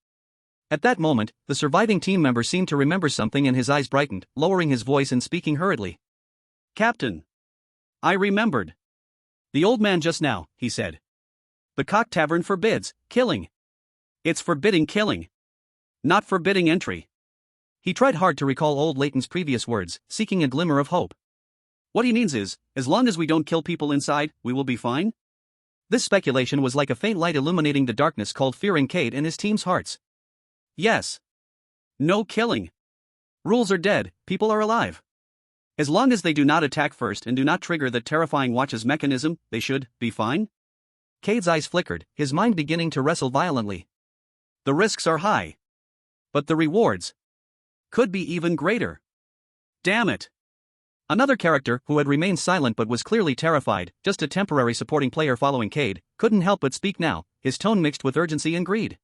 Speaker 1: At that moment, the surviving team member seemed to remember something and his eyes brightened, lowering his voice and speaking hurriedly. Captain. I remembered. The old man just now, he said. The Cock Tavern forbids killing. It's forbidding killing. Not forbidding entry. He tried hard to recall old Layton's previous words, seeking a glimmer of hope. What he means is, as long as we don't kill people inside, we will be fine? This speculation was like a faint light illuminating the darkness called fear in Cade and his team's hearts. Yes. No killing. Rules are dead, people are alive. As long as they do not attack first and do not trigger the terrifying watch's mechanism, they should be fine? Cade's eyes flickered, his mind beginning to wrestle violently. The risks are high. But the rewards could be even greater. Damn it. Another character, who had remained silent but was clearly terrified, just a temporary supporting player following Cade, couldn't help but speak now, his tone mixed with urgency and greed.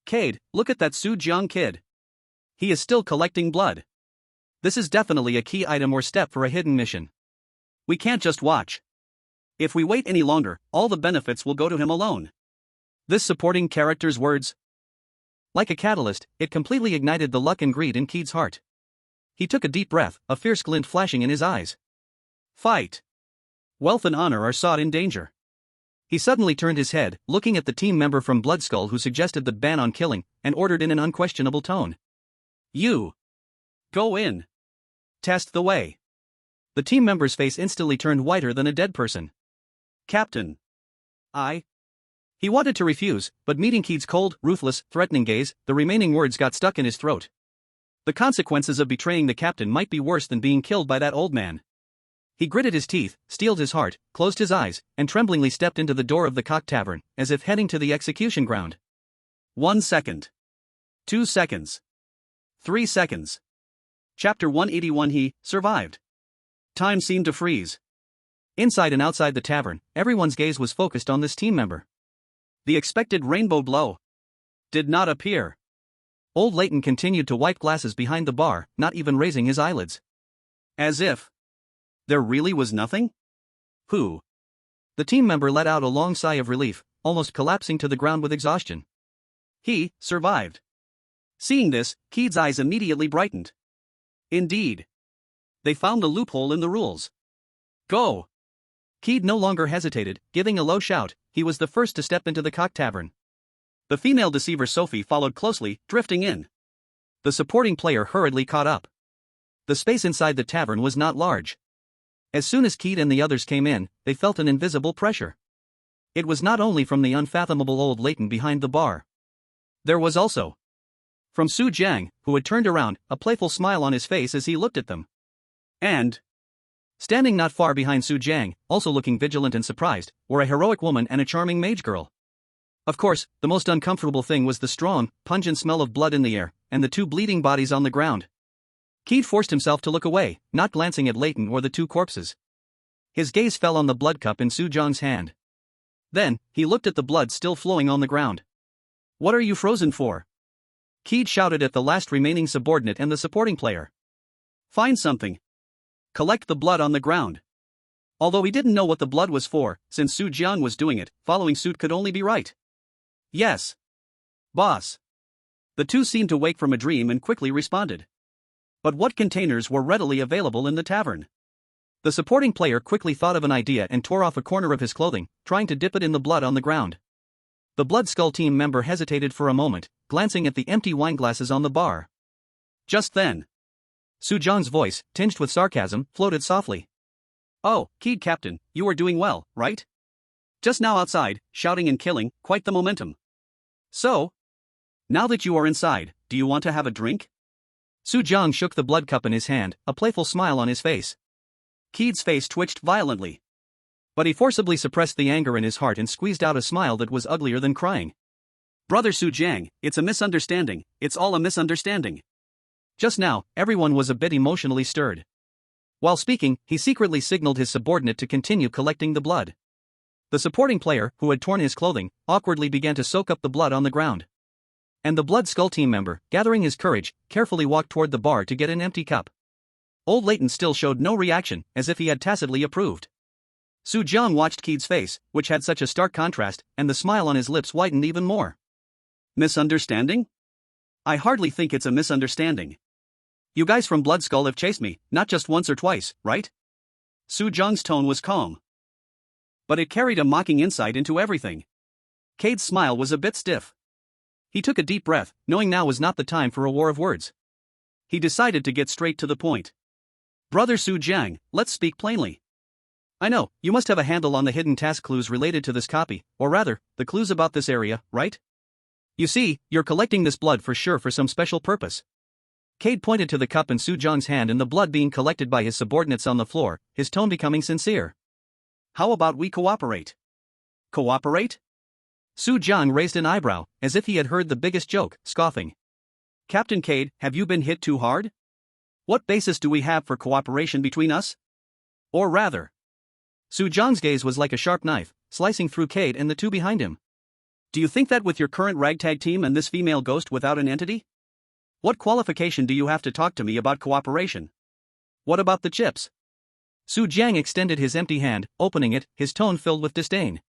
Speaker 1: Cade, look at that Su Jiang kid. He is still collecting blood. This is definitely a key item or step for a hidden mission. We can't just watch. If we wait any longer, all the benefits will go to him alone. This supporting character's words. Like a catalyst, it completely ignited the luck and greed in Cade's heart. He took a deep breath, a fierce glint flashing in his eyes. Fight. Wealth and honor are sought in danger. He suddenly turned his head, looking at the team member from Blood Skull who suggested the ban on killing, and ordered in an unquestionable tone. You. Go in. Test the way. The team member's face instantly turned whiter than a dead person. Captain. He wanted to refuse, but meeting Cade's cold, ruthless, threatening gaze, the remaining words got stuck in his throat. The consequences of betraying the captain might be worse than being killed by that old man. He gritted his teeth, steeled his heart, closed his eyes, and tremblingly stepped into the door of the Cock Tavern, as if heading to the execution ground. 1 second. 2 seconds. 3 seconds. Chapter 181. He survived. Time seemed to freeze. Inside and outside the tavern, everyone's gaze was focused on this team member. The expected rainbow blow did not appear. Old Layton continued to wipe glasses behind the bar, not even raising his eyelids. As if there really was nothing? Who? The team member let out a long sigh of relief, almost collapsing to the ground with exhaustion. He survived. Seeing this, Cade's eyes immediately brightened. Indeed. They found a loophole in the rules. Go! Cade no longer hesitated, giving a low shout. He was the first to step into the Cock Tavern. The female deceiver Sophie followed closely, drifting in. The supporting player hurriedly caught up. The space inside the tavern was not large. As soon as Cade and the others came in, they felt an invisible pressure. It was not only from the unfathomable old Layton behind the bar. There was also from Su Jiang, who had turned around, a playful smile on his face as he looked at them. And standing not far behind Su Jiang, also looking vigilant and surprised, were a heroic woman and a charming mage girl. Of course, the most uncomfortable thing was the strong, pungent smell of blood in the air, and the two bleeding bodies on the ground. Cade forced himself to look away, not glancing at Layton or the two corpses. His gaze fell on the blood cup in Su Jiang's hand. Then, he looked at the blood still flowing on the ground. "What are you frozen for?" Keed shouted at the last remaining subordinate and the supporting player. "Find something. Collect the blood on the ground." Although he didn't know what the blood was for, since Su Jiang was doing it, following suit could only be right. "Yes, boss." The two seemed to wake from a dream and quickly responded. But what containers were readily available in the tavern? The supporting player quickly thought of an idea and tore off a corner of his clothing, trying to dip it in the blood on the ground. The Blood Skull team member hesitated for a moment, glancing at the empty wineglasses on the bar. Just then, Su Jiang's voice, tinged with sarcasm, floated softly. "Oh, Keed Captain, you are doing well, right? Just now outside, shouting and killing, quite the momentum. So, now that you are inside, do you want to have a drink?" Su Jiang shook the blood cup in his hand, a playful smile on his face. Keed's face twitched violently. But he forcibly suppressed the anger in his heart and squeezed out a smile that was uglier than crying. "Brother Su Jiang, it's a misunderstanding, it's all a misunderstanding." Just now, everyone was a bit emotionally stirred. While speaking, he secretly signaled his subordinate to continue collecting the blood. The supporting player, who had torn his clothing, awkwardly began to soak up the blood on the ground. And the Blood Skull team member, gathering his courage, carefully walked toward the bar to get an empty cup. Old Leighton still showed no reaction, as if he had tacitly approved. Su Jiang watched Keed's face, which had such a stark contrast, and the smile on his lips widened even more. "Misunderstanding? I hardly think it's a misunderstanding. You guys from Blood Skull have chased me, not just once or twice, right?" Su Jiang's tone was calm, but it carried a mocking insight into everything. Cade's smile was a bit stiff. He took a deep breath, knowing now was not the time for a war of words. He decided to get straight to the point. "Brother Su Jiang, let's speak plainly. I know, you must have a handle on the hidden task clues related to this copy, or rather, the clues about this area, right? You see, you're collecting this blood for sure for some special purpose." Cade pointed to the cup in Su Jiang's hand and the blood being collected by his subordinates on the floor, his tone becoming sincere. "How about we cooperate?" "Cooperate?" Su Jiang raised an eyebrow, as if he had heard the biggest joke, scoffing. "Captain Cade, have you been hit too hard? What basis do we have for cooperation between us? Or rather..." Su Jiang's gaze was like a sharp knife, slicing through Cade and the two behind him. "Do you think that with your current ragtag team and this female ghost without an entity? What qualification do you have to talk to me about cooperation? What about the chips?" Su Jiang extended his empty hand, opening it, his tone filled with disdain.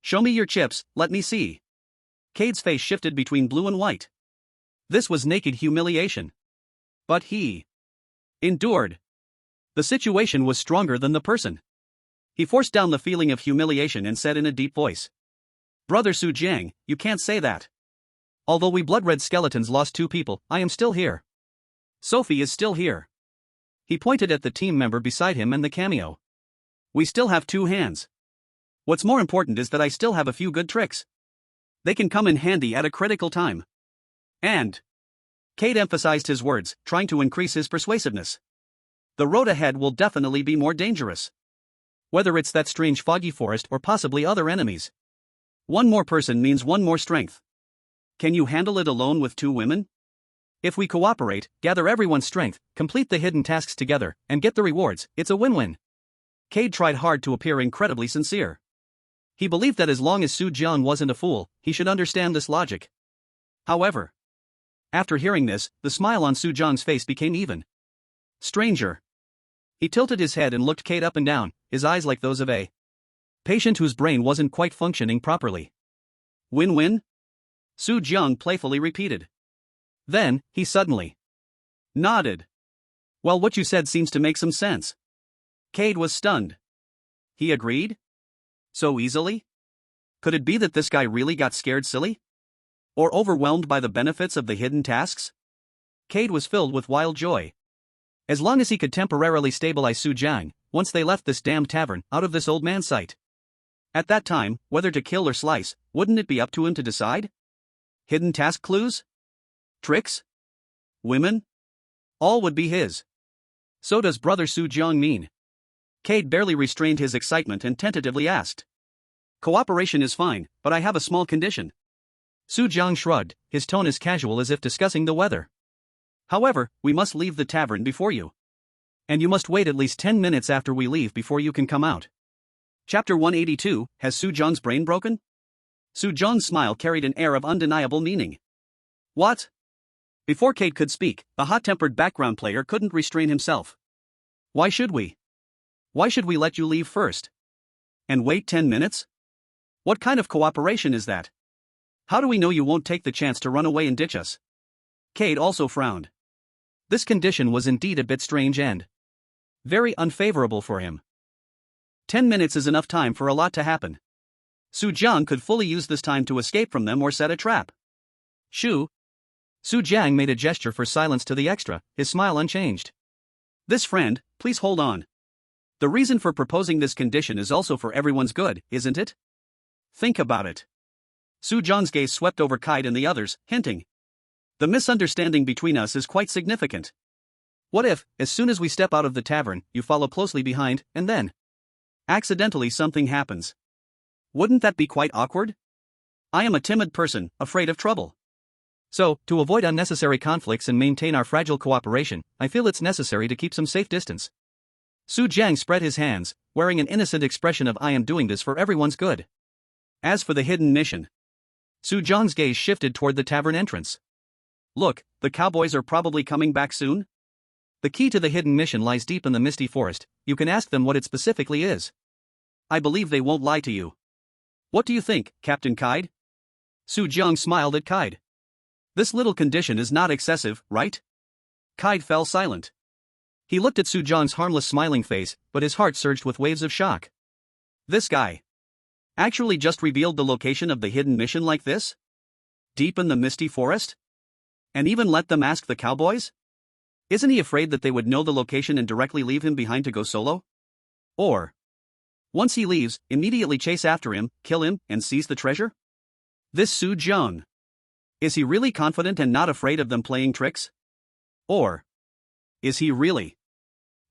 Speaker 1: "Show me your chips, let me see." Cade's face shifted between blue and white. This was naked humiliation. But he endured. The situation was stronger than the person. He forced down the feeling of humiliation and said in a deep voice, "Brother Su Jiang, you can't say that. Although we blood-red skeletons lost 2 people, I am still here. Sophie is still here." He pointed at the team member beside him and the cameo. "We still have 2 hands. What's more important is that I still have a few good tricks. They can come in handy at a critical time." And Cade emphasized his words, trying to increase his persuasiveness. "The road ahead will definitely be more dangerous. Whether it's that strange foggy forest or possibly other enemies. One more person means one more strength. Can you handle it alone with 2 women? If we cooperate, gather everyone's strength, complete the hidden tasks together, and get the rewards, it's a win-win." Cade tried hard to appear incredibly sincere. He believed that as long as Su Jiang wasn't a fool, he should understand this logic. However, after hearing this, the smile on Su Jiang's face became even stranger. He tilted his head and looked Cade up and down, his eyes like those of a patient whose brain wasn't quite functioning properly. "Win-win?" Su Jiang playfully repeated. Then, he suddenly nodded. "Well, what you said seems to make some sense." Cade was stunned. He agreed? So easily? Could it be that this guy really got scared silly? Or overwhelmed by the benefits of the hidden tasks? Cade was filled with wild joy. As long as he could temporarily stabilize Su Jiang, once they left this damned tavern, out of this old man's sight. At that time, whether to kill or slice, wouldn't it be up to him to decide? Hidden task clues? Tricks? Women? All would be his. So does Brother Su Jiang mean? Cade barely restrained his excitement and tentatively asked. "Cooperation is fine, but I have a small condition." Su Jiang shrugged, his tone as casual as if discussing the weather. "However, we must leave the tavern before you. And you must wait at least 10 minutes after we leave before you can come out." Chapter 182, Has Su Zhang's brain broken? Su Zhang's smile carried an air of undeniable meaning. What? Before Kate could speak, the hot-tempered background player couldn't restrain himself. Why should we? Why should we let you leave first? And wait 10 minutes? What kind of cooperation is that? How do we know you won't take the chance to run away and ditch us? Kate also frowned. This condition was indeed a bit strange and very unfavorable for him. 10 minutes is enough time for a lot to happen. Su Zhang could fully use this time to escape from them or set a trap. Su Zhang made a gesture for silence to the extra, his smile unchanged. This friend, please hold on. The reason for proposing this condition is also for everyone's good, isn't it? Think about it. Su Zhang's gaze swept over Kite and the others, hinting. The misunderstanding between us is quite significant. What if, as soon as we step out of the tavern, you follow closely behind, and then accidentally something happens? Wouldn't that be quite awkward? I am a timid person, afraid of trouble. So, to avoid unnecessary conflicts and maintain our fragile cooperation, I feel it's necessary to keep some safe distance. Su Zhang spread his hands, wearing an innocent expression of I am doing this for everyone's good. As for the hidden mission, Su Zhang's gaze shifted toward the tavern entrance. Look, the cowboys are probably coming back soon. The key to the hidden mission lies deep in the misty forest. You can ask them what it specifically is. I believe they won't lie to you. What do you think, Captain Kide? Su Zhang smiled at Kide. This little condition is not excessive, right? Kide fell silent. He looked at Su Zhang's harmless smiling face, but his heart surged with waves of shock. This guy actually just revealed the location of the hidden mission like this? Deep in the misty forest? And even let them ask the cowboys? Isn't he afraid that they would know the location and directly leave him behind to go solo? Or, once he leaves, immediately chase after him, kill him, and seize the treasure? This Su Zhang. Is he really confident and not afraid of them playing tricks? Or is he really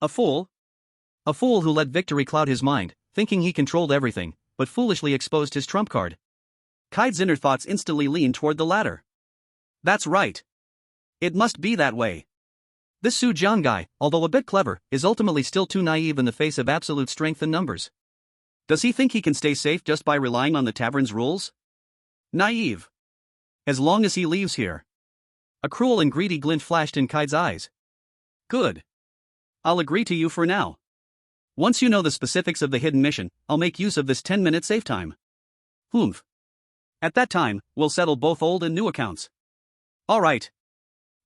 Speaker 1: a fool? A fool who let victory cloud his mind, thinking he controlled everything, but foolishly exposed his trump card. Kide's inner thoughts instantly leaned toward the latter. That's right. It must be that way. This Su Zhang guy, although a bit clever, is ultimately still too naive in the face of absolute strength and numbers. Does he think he can stay safe just by relying on the tavern's rules? Naive. As long as he leaves here. A cruel and greedy glint flashed in Kide's eyes. Good. I'll agree to you for now. Once you know the specifics of the hidden mission, I'll make use of this 10-minute save time. Humph. At that time, we'll settle both old and new accounts. All right.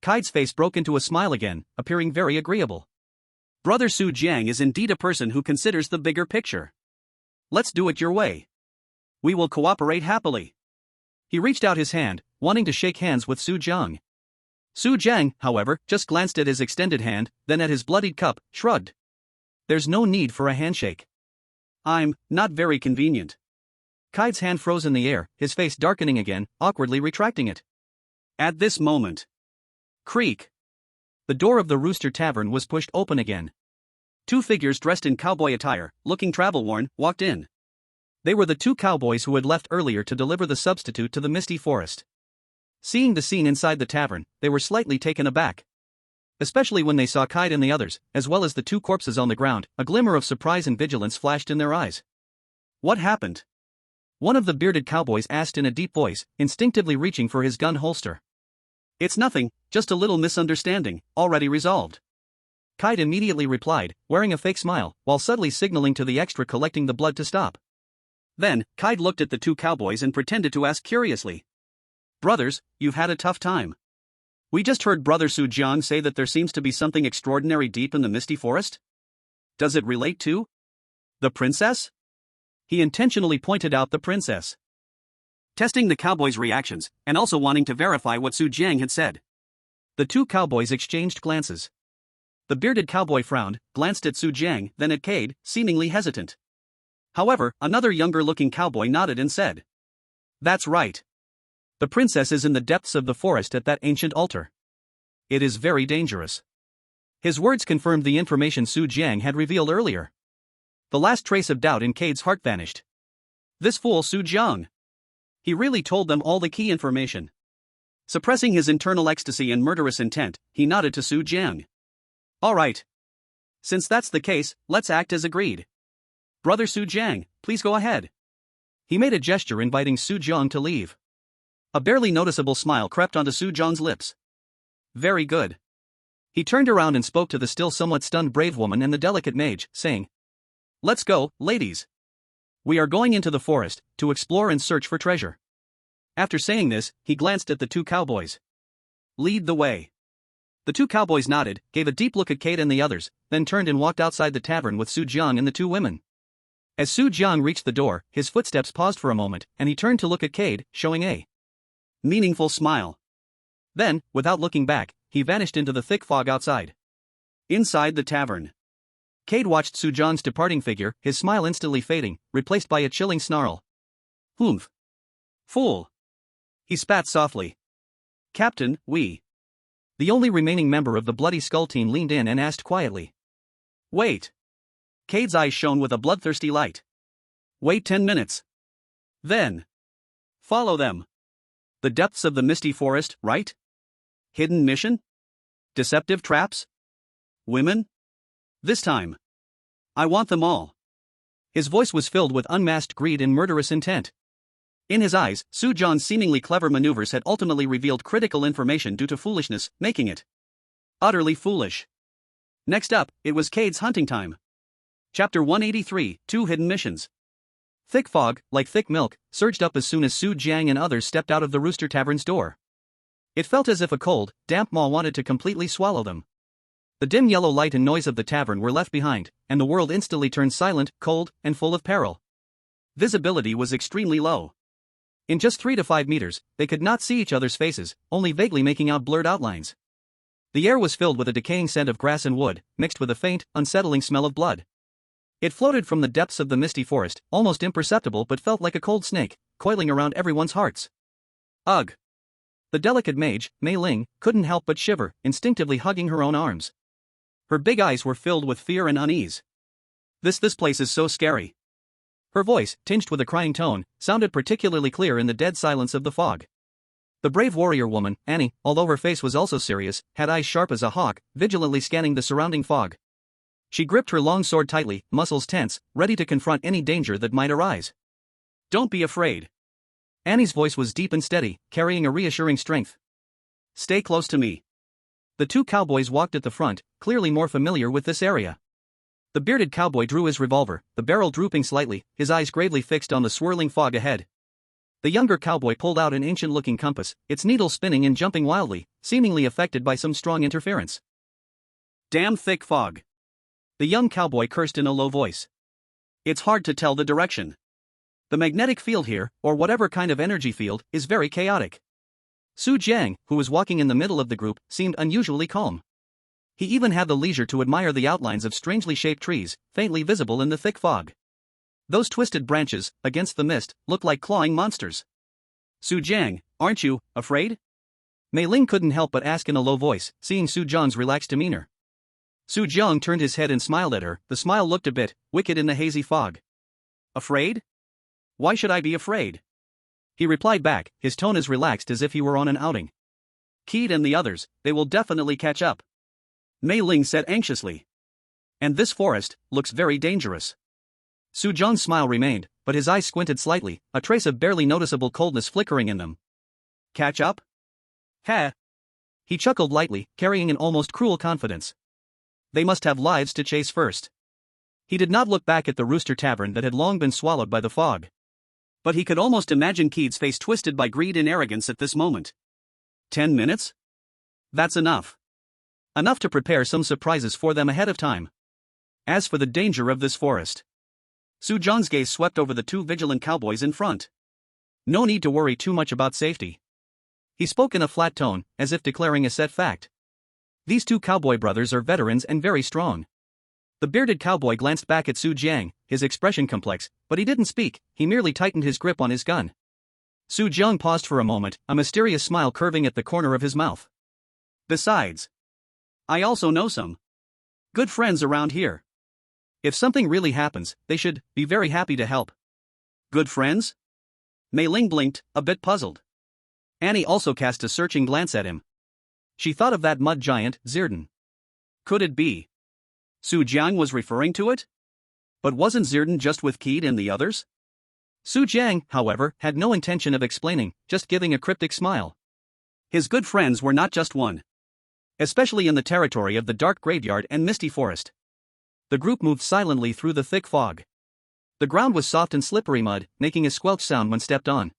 Speaker 1: Kide's face broke into a smile again, appearing very agreeable. Brother Su Zhang is indeed a person who considers the bigger picture. Let's do it your way. We will cooperate happily. He reached out his hand, wanting to shake hands with Su Zhang. Su Zhang, however, just glanced at his extended hand, then at his bloodied cup, shrugged. There's no need for a handshake. I'm not very convenient. Kide's hand froze in the air, his face darkening again, awkwardly retracting it. At this moment. Creak. The door of the Rooster Tavern was pushed open again. Two figures dressed in cowboy attire, looking travel-worn, walked in. They were the two cowboys who had left earlier to deliver the substitute to the misty forest. Seeing the scene inside the tavern, they were slightly taken aback. Especially when they saw Kite and the others, as well as the two corpses on the ground, a glimmer of surprise and vigilance flashed in their eyes. What happened? One of the bearded cowboys asked in a deep voice, instinctively reaching for his gun holster. It's nothing, just a little misunderstanding, already resolved. Kite immediately replied, wearing a fake smile, while subtly signaling to the extra collecting the blood to stop. Then, Kite looked at the two cowboys and pretended to ask curiously. Brothers, you've had a tough time. We just heard Brother Su Zhang say that there seems to be something extraordinary deep in the misty forest. Does it relate to the princess? He intentionally pointed out the princess. Testing the cowboys' reactions, and also wanting to verify what Su Zhang had said. The two cowboys exchanged glances. The bearded cowboy frowned, glanced at Su Zhang, then at Cade, seemingly hesitant. However, another younger-looking cowboy nodded and said, That's right. The princess is in the depths of the forest at that ancient altar. It is very dangerous. His words confirmed the information Su Zhang had revealed earlier. The last trace of doubt in Cade's heart vanished. This fool Su Zhang. He really told them all the key information. Suppressing his internal ecstasy and murderous intent, he nodded to Su Zhang. All right. Since that's the case, let's act as agreed. Brother Su Jiang, please go ahead. He made a gesture inviting Su Jiang to leave. A barely noticeable smile crept onto Su Jiang's lips. Very good. He turned around and spoke to the still somewhat stunned brave woman and the delicate mage, saying, "Let's go, ladies. We are going into the forest to explore and search for treasure." After saying this, he glanced at the two cowboys. "Lead the way." The two cowboys nodded, gave a deep look at Kate and the others, then turned and walked outside the tavern with Su Jiang and the two women. As Su Jiang reached the door, his footsteps paused for a moment, and he turned to look at Cade, showing a meaningful smile. Then, without looking back, he vanished into the thick fog outside. Inside the tavern, Cade watched Su Jiang's departing figure, his smile instantly fading, replaced by a chilling snarl. "Humph. Fool." He spat softly. "Captain, we." The only remaining member of the Bloody Skull team leaned in and asked quietly. "Wait." Cade's eyes shone with a bloodthirsty light. "Wait 10 minutes. Then follow them. The depths of the misty forest, right? Hidden mission? Deceptive traps? Women? This time, I want them all." His voice was filled with unmasked greed and murderous intent. In his eyes, Su Jiang's seemingly clever maneuvers had ultimately revealed critical information due to foolishness, making it utterly foolish. Next up, it was Cade's hunting time. Chapter 183, Two Hidden Missions. Thick fog, like thick milk, surged up as soon as Su Jiang and others stepped out of the Rooster Tavern's door. It felt as if a cold, damp maw wanted to completely swallow them. The dim yellow light and noise of the tavern were left behind, and the world instantly turned silent, cold, and full of peril. Visibility was extremely low. In just 3 to 5 meters, they could not see each other's faces, only vaguely making out blurred outlines. The air was filled with a decaying scent of grass and wood, mixed with a faint, unsettling smell of blood. It floated from the depths of the misty forest, almost imperceptible but felt like a cold snake, coiling around everyone's hearts. Ugh! The delicate mage, Mei Ling, couldn't help but shiver, instinctively hugging her own arms. Her big eyes were filled with fear and unease. This place is so scary." Her voice, tinged with a crying tone, sounded particularly clear in the dead silence of the fog. The brave warrior woman, Annie, although her face was also serious, had eyes sharp as a hawk, vigilantly scanning the surrounding fog. She gripped her long sword tightly, muscles tense, ready to confront any danger that might arise. "Don't be afraid." Annie's voice was deep and steady, carrying a reassuring strength. "Stay close to me." The two cowboys walked at the front, clearly more familiar with this area. The bearded cowboy drew his revolver, the barrel drooping slightly, his eyes gravely fixed on the swirling fog ahead. The younger cowboy pulled out an ancient-looking compass, its needle spinning and jumping wildly, seemingly affected by some strong interference. "Damn thick fog." The young cowboy cursed in a low voice. "It's hard to tell the direction. The magnetic field here, or whatever kind of energy field, is very chaotic." Su Jiang, who was walking in the middle of the group, seemed unusually calm. He even had the leisure to admire the outlines of strangely shaped trees, faintly visible in the thick fog. Those twisted branches, against the mist, looked like clawing monsters. "Su Jiang, aren't you afraid?" Mei Ling couldn't help but ask in a low voice, seeing Su Jiang's relaxed demeanor. Su Jiang turned his head and smiled at her. The smile looked a bit wicked in the hazy fog. "Afraid? Why should I be afraid?" He replied back, his tone as relaxed as if he were on an outing. "Keed and the others, they will definitely catch up," Mei Ling said anxiously. "And this forest looks very dangerous." Su Jiang's smile remained, but his eyes squinted slightly, a trace of barely noticeable coldness flickering in them. "Catch up? Heh." He chuckled lightly, carrying an almost cruel confidence. "They must have lives to chase first." He did not look back at the Rooster Tavern that had long been swallowed by the fog. But he could almost imagine Keed's face twisted by greed and arrogance at this moment. 10 minutes? That's enough. Enough to prepare some surprises for them ahead of time. As for the danger of this forest, Su Jiang's gaze swept over the two vigilant cowboys in front. No need to worry too much about safety. He spoke in a flat tone, as if declaring a set fact. These two cowboy brothers are veterans and very strong. The bearded cowboy glanced back at Su Jiang, his expression complex, but he didn't speak, he merely tightened his grip on his gun. Su Jiang paused for a moment, a mysterious smile curving at the corner of his mouth. "Besides, I also know some good friends around here. If something really happens, they should be very happy to help." "Good friends?" Mei Ling blinked, a bit puzzled. Annie also cast a searching glance at him. She thought of that mud giant, Zirdan. Could it be Su Jiang was referring to it? But wasn't Zirdan just with Keed and the others? Su Jiang, however, had no intention of explaining, just giving a cryptic smile. His good friends were not just one. Especially in the territory of the dark graveyard and misty forest. The group moved silently through the thick fog. The ground was soft and slippery mud, making a squelch sound when stepped on.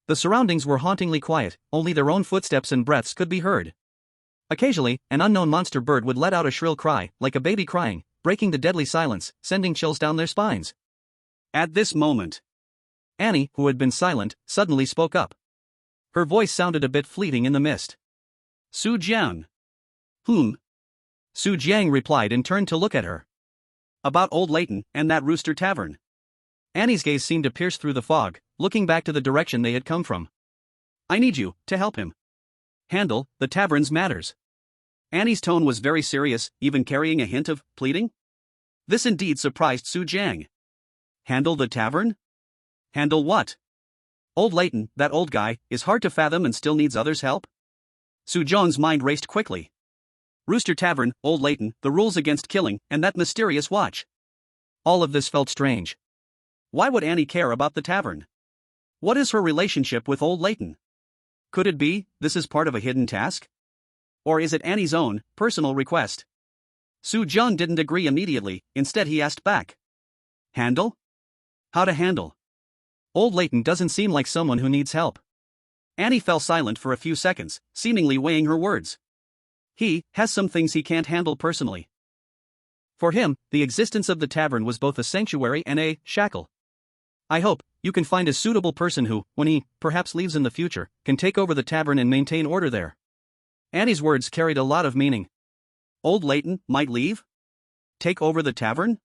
Speaker 1: The surroundings were hauntingly quiet, only their own footsteps and breaths could be heard. Occasionally, an unknown monster bird would let out a shrill cry, like a baby crying, breaking the deadly silence, sending chills down their spines. At this moment, Annie, who had been silent, suddenly spoke up. Her voice sounded a bit fleeting in the mist. Su Jiang. Su Jiang replied and turned to look at her. About Old Leighton and that Rooster Tavern. Annie's gaze seemed to pierce through the fog, looking back to the direction they had come from. I need you to help him handle the tavern's matters. Annie's tone was very serious, even carrying a hint of pleading. This indeed surprised Su Jiang. Handle the tavern? Handle what? Old Leighton, that old guy, is hard to fathom and still needs others' help? Su Jiang's mind raced quickly. Rooster Tavern, Old Leighton, the rules against killing, and that mysterious watch. All of this felt strange. Why would Annie care about the tavern? What is her relationship with Old Leighton? Could it be, this is part of a hidden task? Or is it Annie's own, personal request? Su Jiang didn't agree immediately, instead he asked back. Handle? How to handle? Old Leighton doesn't seem like someone who needs help. Annie fell silent for a few seconds, seemingly weighing her words. He has some things he can't handle personally. For him, the existence of the tavern was both a sanctuary and a shackle. I hope you can find a suitable person who, when he perhaps leaves in the future, can take over the tavern and maintain order there. Annie's words carried a lot of meaning. Old Leighton might leave? Take over the tavern?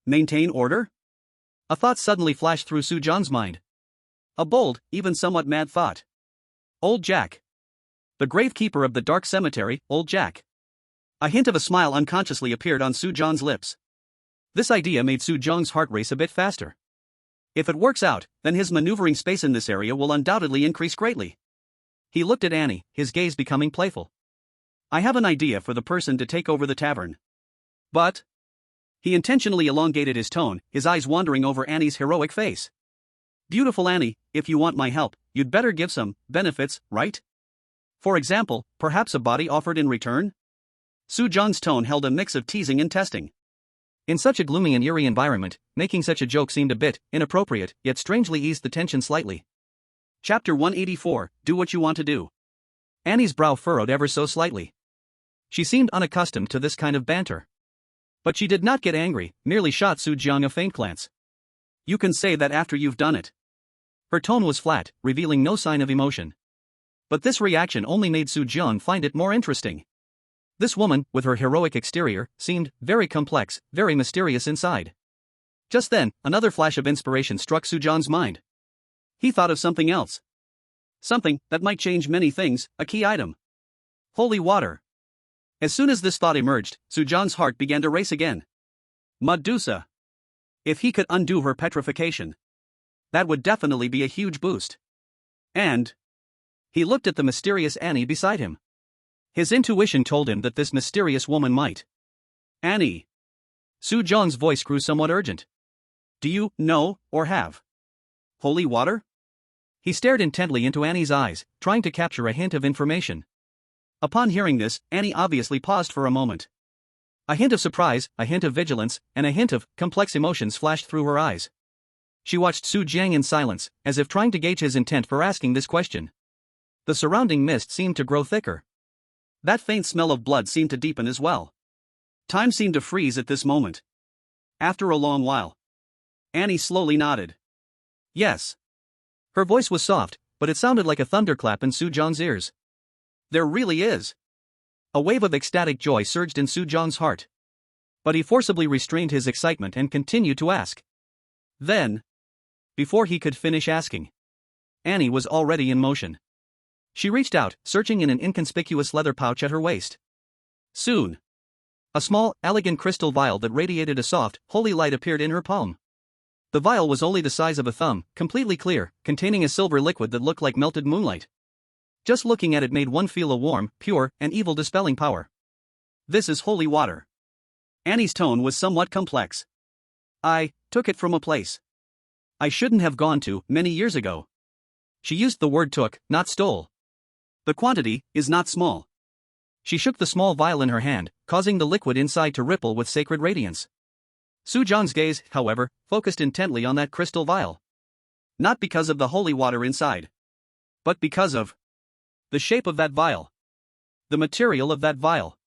Speaker 1: Maintain order? A thought suddenly flashed through Su Jiang's mind. A bold, even somewhat mad thought. Old Jack. The gravekeeper of the dark cemetery, Old Jack. A hint of a smile unconsciously appeared on Su Jiang's lips. This idea made Su Jiang's heart race a bit faster. If it works out, then his maneuvering space in this area will undoubtedly increase greatly. He looked at Annie, his gaze becoming playful. I have an idea for the person to take over the tavern. But... He intentionally elongated his tone, his eyes wandering over Annie's heroic face. Beautiful Annie, if you want my help, you'd better give some benefits, right? For example, perhaps a body offered in return? Su Jiang's tone held a mix of teasing and testing. In such a gloomy and eerie environment, making such a joke seemed a bit inappropriate, yet strangely eased the tension slightly. Chapter 184, Do What You Want to Do. Annie's brow furrowed ever so slightly. She seemed unaccustomed to this kind of banter. But she did not get angry, merely shot Su Jiang a faint glance. You can say that after you've done it. Her tone was flat, revealing no sign of emotion. But this reaction only made Su Jiang find it more interesting. This woman, with her heroic exterior, seemed very complex, very mysterious inside. Just then, another flash of inspiration struck Su Jiang's mind. He thought of something else. Something that might change many things, a key item. Holy water. As soon as this thought emerged, Su Jiang's heart began to race again. Medusa. If he could undo her petrification, that would definitely be a huge boost. And... He looked at the mysterious Annie beside him. His intuition told him that this mysterious woman might. Annie. Su Jiang's voice grew somewhat urgent. Do you know, or have holy water? He stared intently into Annie's eyes, trying to capture a hint of information. Upon hearing this, Annie obviously paused for a moment. A hint of surprise, a hint of vigilance, and a hint of complex emotions flashed through her eyes. She watched Su Jiang in silence, as if trying to gauge his intent for asking this question. The surrounding mist seemed to grow thicker. That faint smell of blood seemed to deepen as well. Time seemed to freeze at this moment. After a long while, Annie slowly nodded. Yes. Her voice was soft, but it sounded like a thunderclap in Su Jiang's ears. There really is. A wave of ecstatic joy surged in Su Jiang's heart. But he forcibly restrained his excitement and continued to ask. Then, before he could finish asking, Annie was already in motion. She reached out, searching in an inconspicuous leather pouch at her waist. Soon, a small, elegant crystal vial that radiated a soft, holy light appeared in her palm. The vial was only the size of a thumb, completely clear, containing a silver liquid that looked like melted moonlight. Just looking at it made one feel a warm, pure, and evil-dispelling power. This is holy water. Annie's tone was somewhat complex. I took it from a place I shouldn't have gone to many years ago. She used the word took, not stole. The quantity is not small. She shook the small vial in her hand, causing the liquid inside to ripple with sacred radiance. Su-jong's gaze, however, focused intently on that crystal vial. Not because of the holy water inside, but because of the shape of that vial. The material of that vial.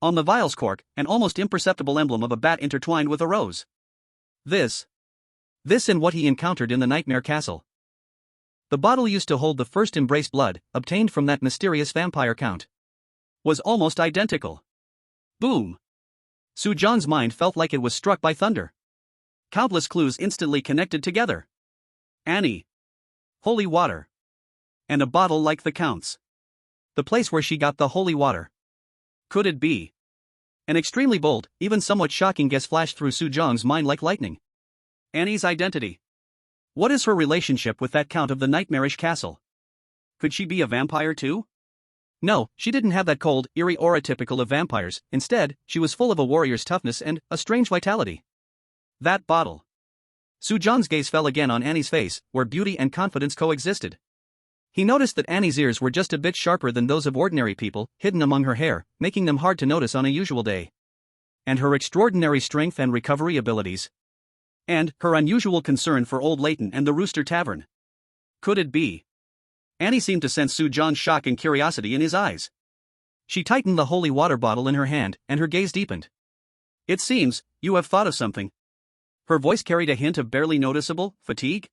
Speaker 1: On the vial's cork, an almost imperceptible emblem of a bat intertwined with a rose. This and what he encountered in the Nightmare Castle. The bottle used to hold the first embraced blood, obtained from that mysterious vampire count, was almost identical. Boom! Su-jong's mind felt like it was struck by thunder. Countless clues instantly connected together. Annie. Holy water. And a bottle like the count's. The place where she got the holy water. Could it be? An extremely bold, even somewhat shocking guess flashed through Su-jong's mind like lightning. Annie's identity. What is her relationship with that count of the nightmarish castle? Could she be a vampire too? No, she didn't have that cold, eerie aura typical of vampires. Instead, she was full of a warrior's toughness and a strange vitality. That bottle. Su-jong's gaze fell again on Annie's face, where beauty and confidence coexisted. He noticed that Annie's ears were just a bit sharper than those of ordinary people, hidden among her hair, making them hard to notice on a usual day. And her extraordinary strength and recovery abilities. And her unusual concern for Old Leighton and the Rooster Tavern. Could it be? Annie seemed to sense Su-jong's shock and curiosity in his eyes. She tightened the holy water bottle in her hand, and her gaze deepened. It seems, you have thought of something. Her voice carried a hint of barely noticeable fatigue?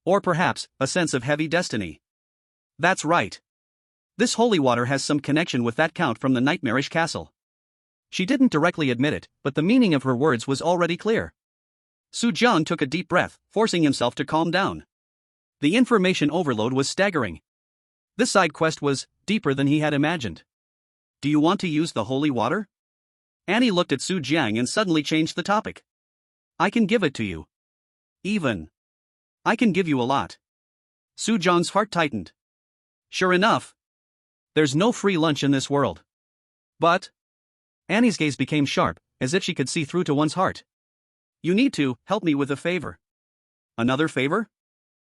Speaker 1: Or perhaps, a sense of heavy destiny. That's right. This holy water has some connection with that count from the nightmarish castle. She didn't directly admit it, but the meaning of her words was already clear. Su-jong took a deep breath, forcing himself to calm down. The information overload was staggering. This side quest was deeper than he had imagined. Do you want to use the holy water? Annie looked at Su-jong and suddenly changed the topic. I can give it to you. Even. I can give you a lot. Su-jong's heart tightened. Sure enough. There's no free lunch in this world. But. Annie's gaze became sharp, as if she could see through to one's heart. You need to help me with a favor. Another favor?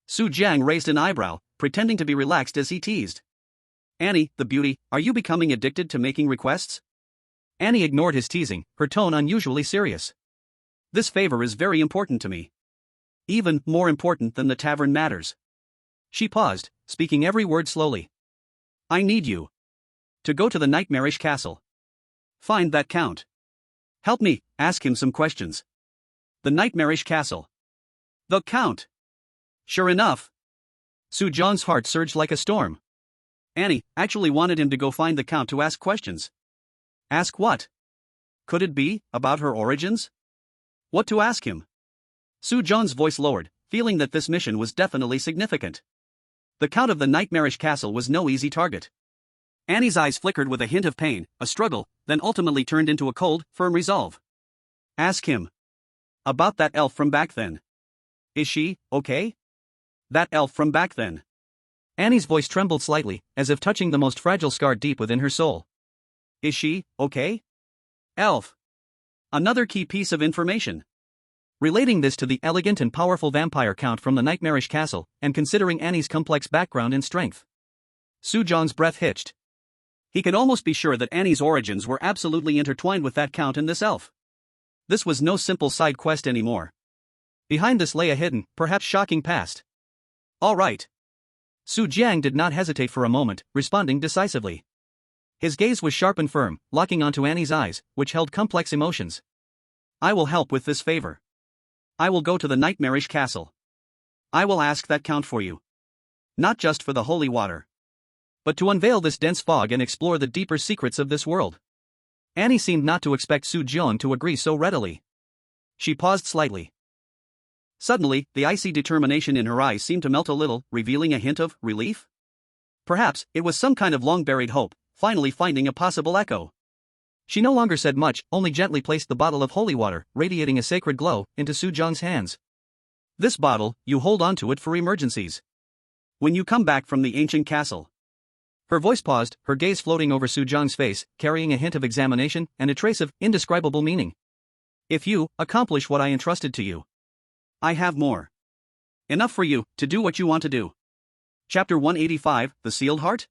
Speaker 1: Su-jong raised an eyebrow, pretending to be relaxed as he teased. Annie, the beauty, are you becoming addicted to making requests? Annie ignored his teasing, her tone unusually serious. This favor is very important to me. Even more important than the tavern matters. She paused, speaking every word slowly. I need you to go to the nightmarish castle. Find that count. Help me ask him some questions. The nightmarish castle. The count. Sure enough. Su-jong's heart surged like a storm. Annie actually wanted him to go find the count to ask questions. Ask what? Could it be about her origins? What to ask him? Su-jong's voice lowered, feeling that this mission was definitely significant. The count of the nightmarish castle was no easy target. Annie's eyes flickered with a hint of pain, a struggle, then ultimately turned into a cold, firm resolve. Ask him. About that elf from back then. Is she okay? That elf from back then. Annie's voice trembled slightly, as if touching the most fragile scar deep within her soul. Is she okay? Elf. Another key piece of information. Relating this to the elegant and powerful vampire count from the nightmarish castle, and considering Annie's complex background and strength. Su-jong's breath hitched. He could almost be sure that Annie's origins were absolutely intertwined with that count and this elf. This was no simple side quest anymore. Behind this lay a hidden, perhaps shocking past. All right. Su-jong did not hesitate for a moment, responding decisively. His gaze was sharp and firm, locking onto Annie's eyes, which held complex emotions. I will help with this favor. I will go to the nightmarish castle. I will ask that count for you. Not just for the holy water, but to unveil this dense fog and explore the deeper secrets of this world. Annie seemed not to expect Su-jong to agree so readily. She paused slightly. Suddenly, the icy determination in her eyes seemed to melt a little, revealing a hint of relief. Perhaps it was some kind of long-buried hope, finally finding a possible echo. She no longer said much, only gently placed the bottle of holy water, radiating a sacred glow, into Su-jong's hands. This bottle, you hold on to it for emergencies. When you come back from the ancient castle. Her voice paused, her gaze floating over Su-jong's face, carrying a hint of examination and a trace of indescribable meaning. If you accomplish what I entrusted to you, I have more. Enough for you to do what you want to do. Chapter 185, The Sealed Heart?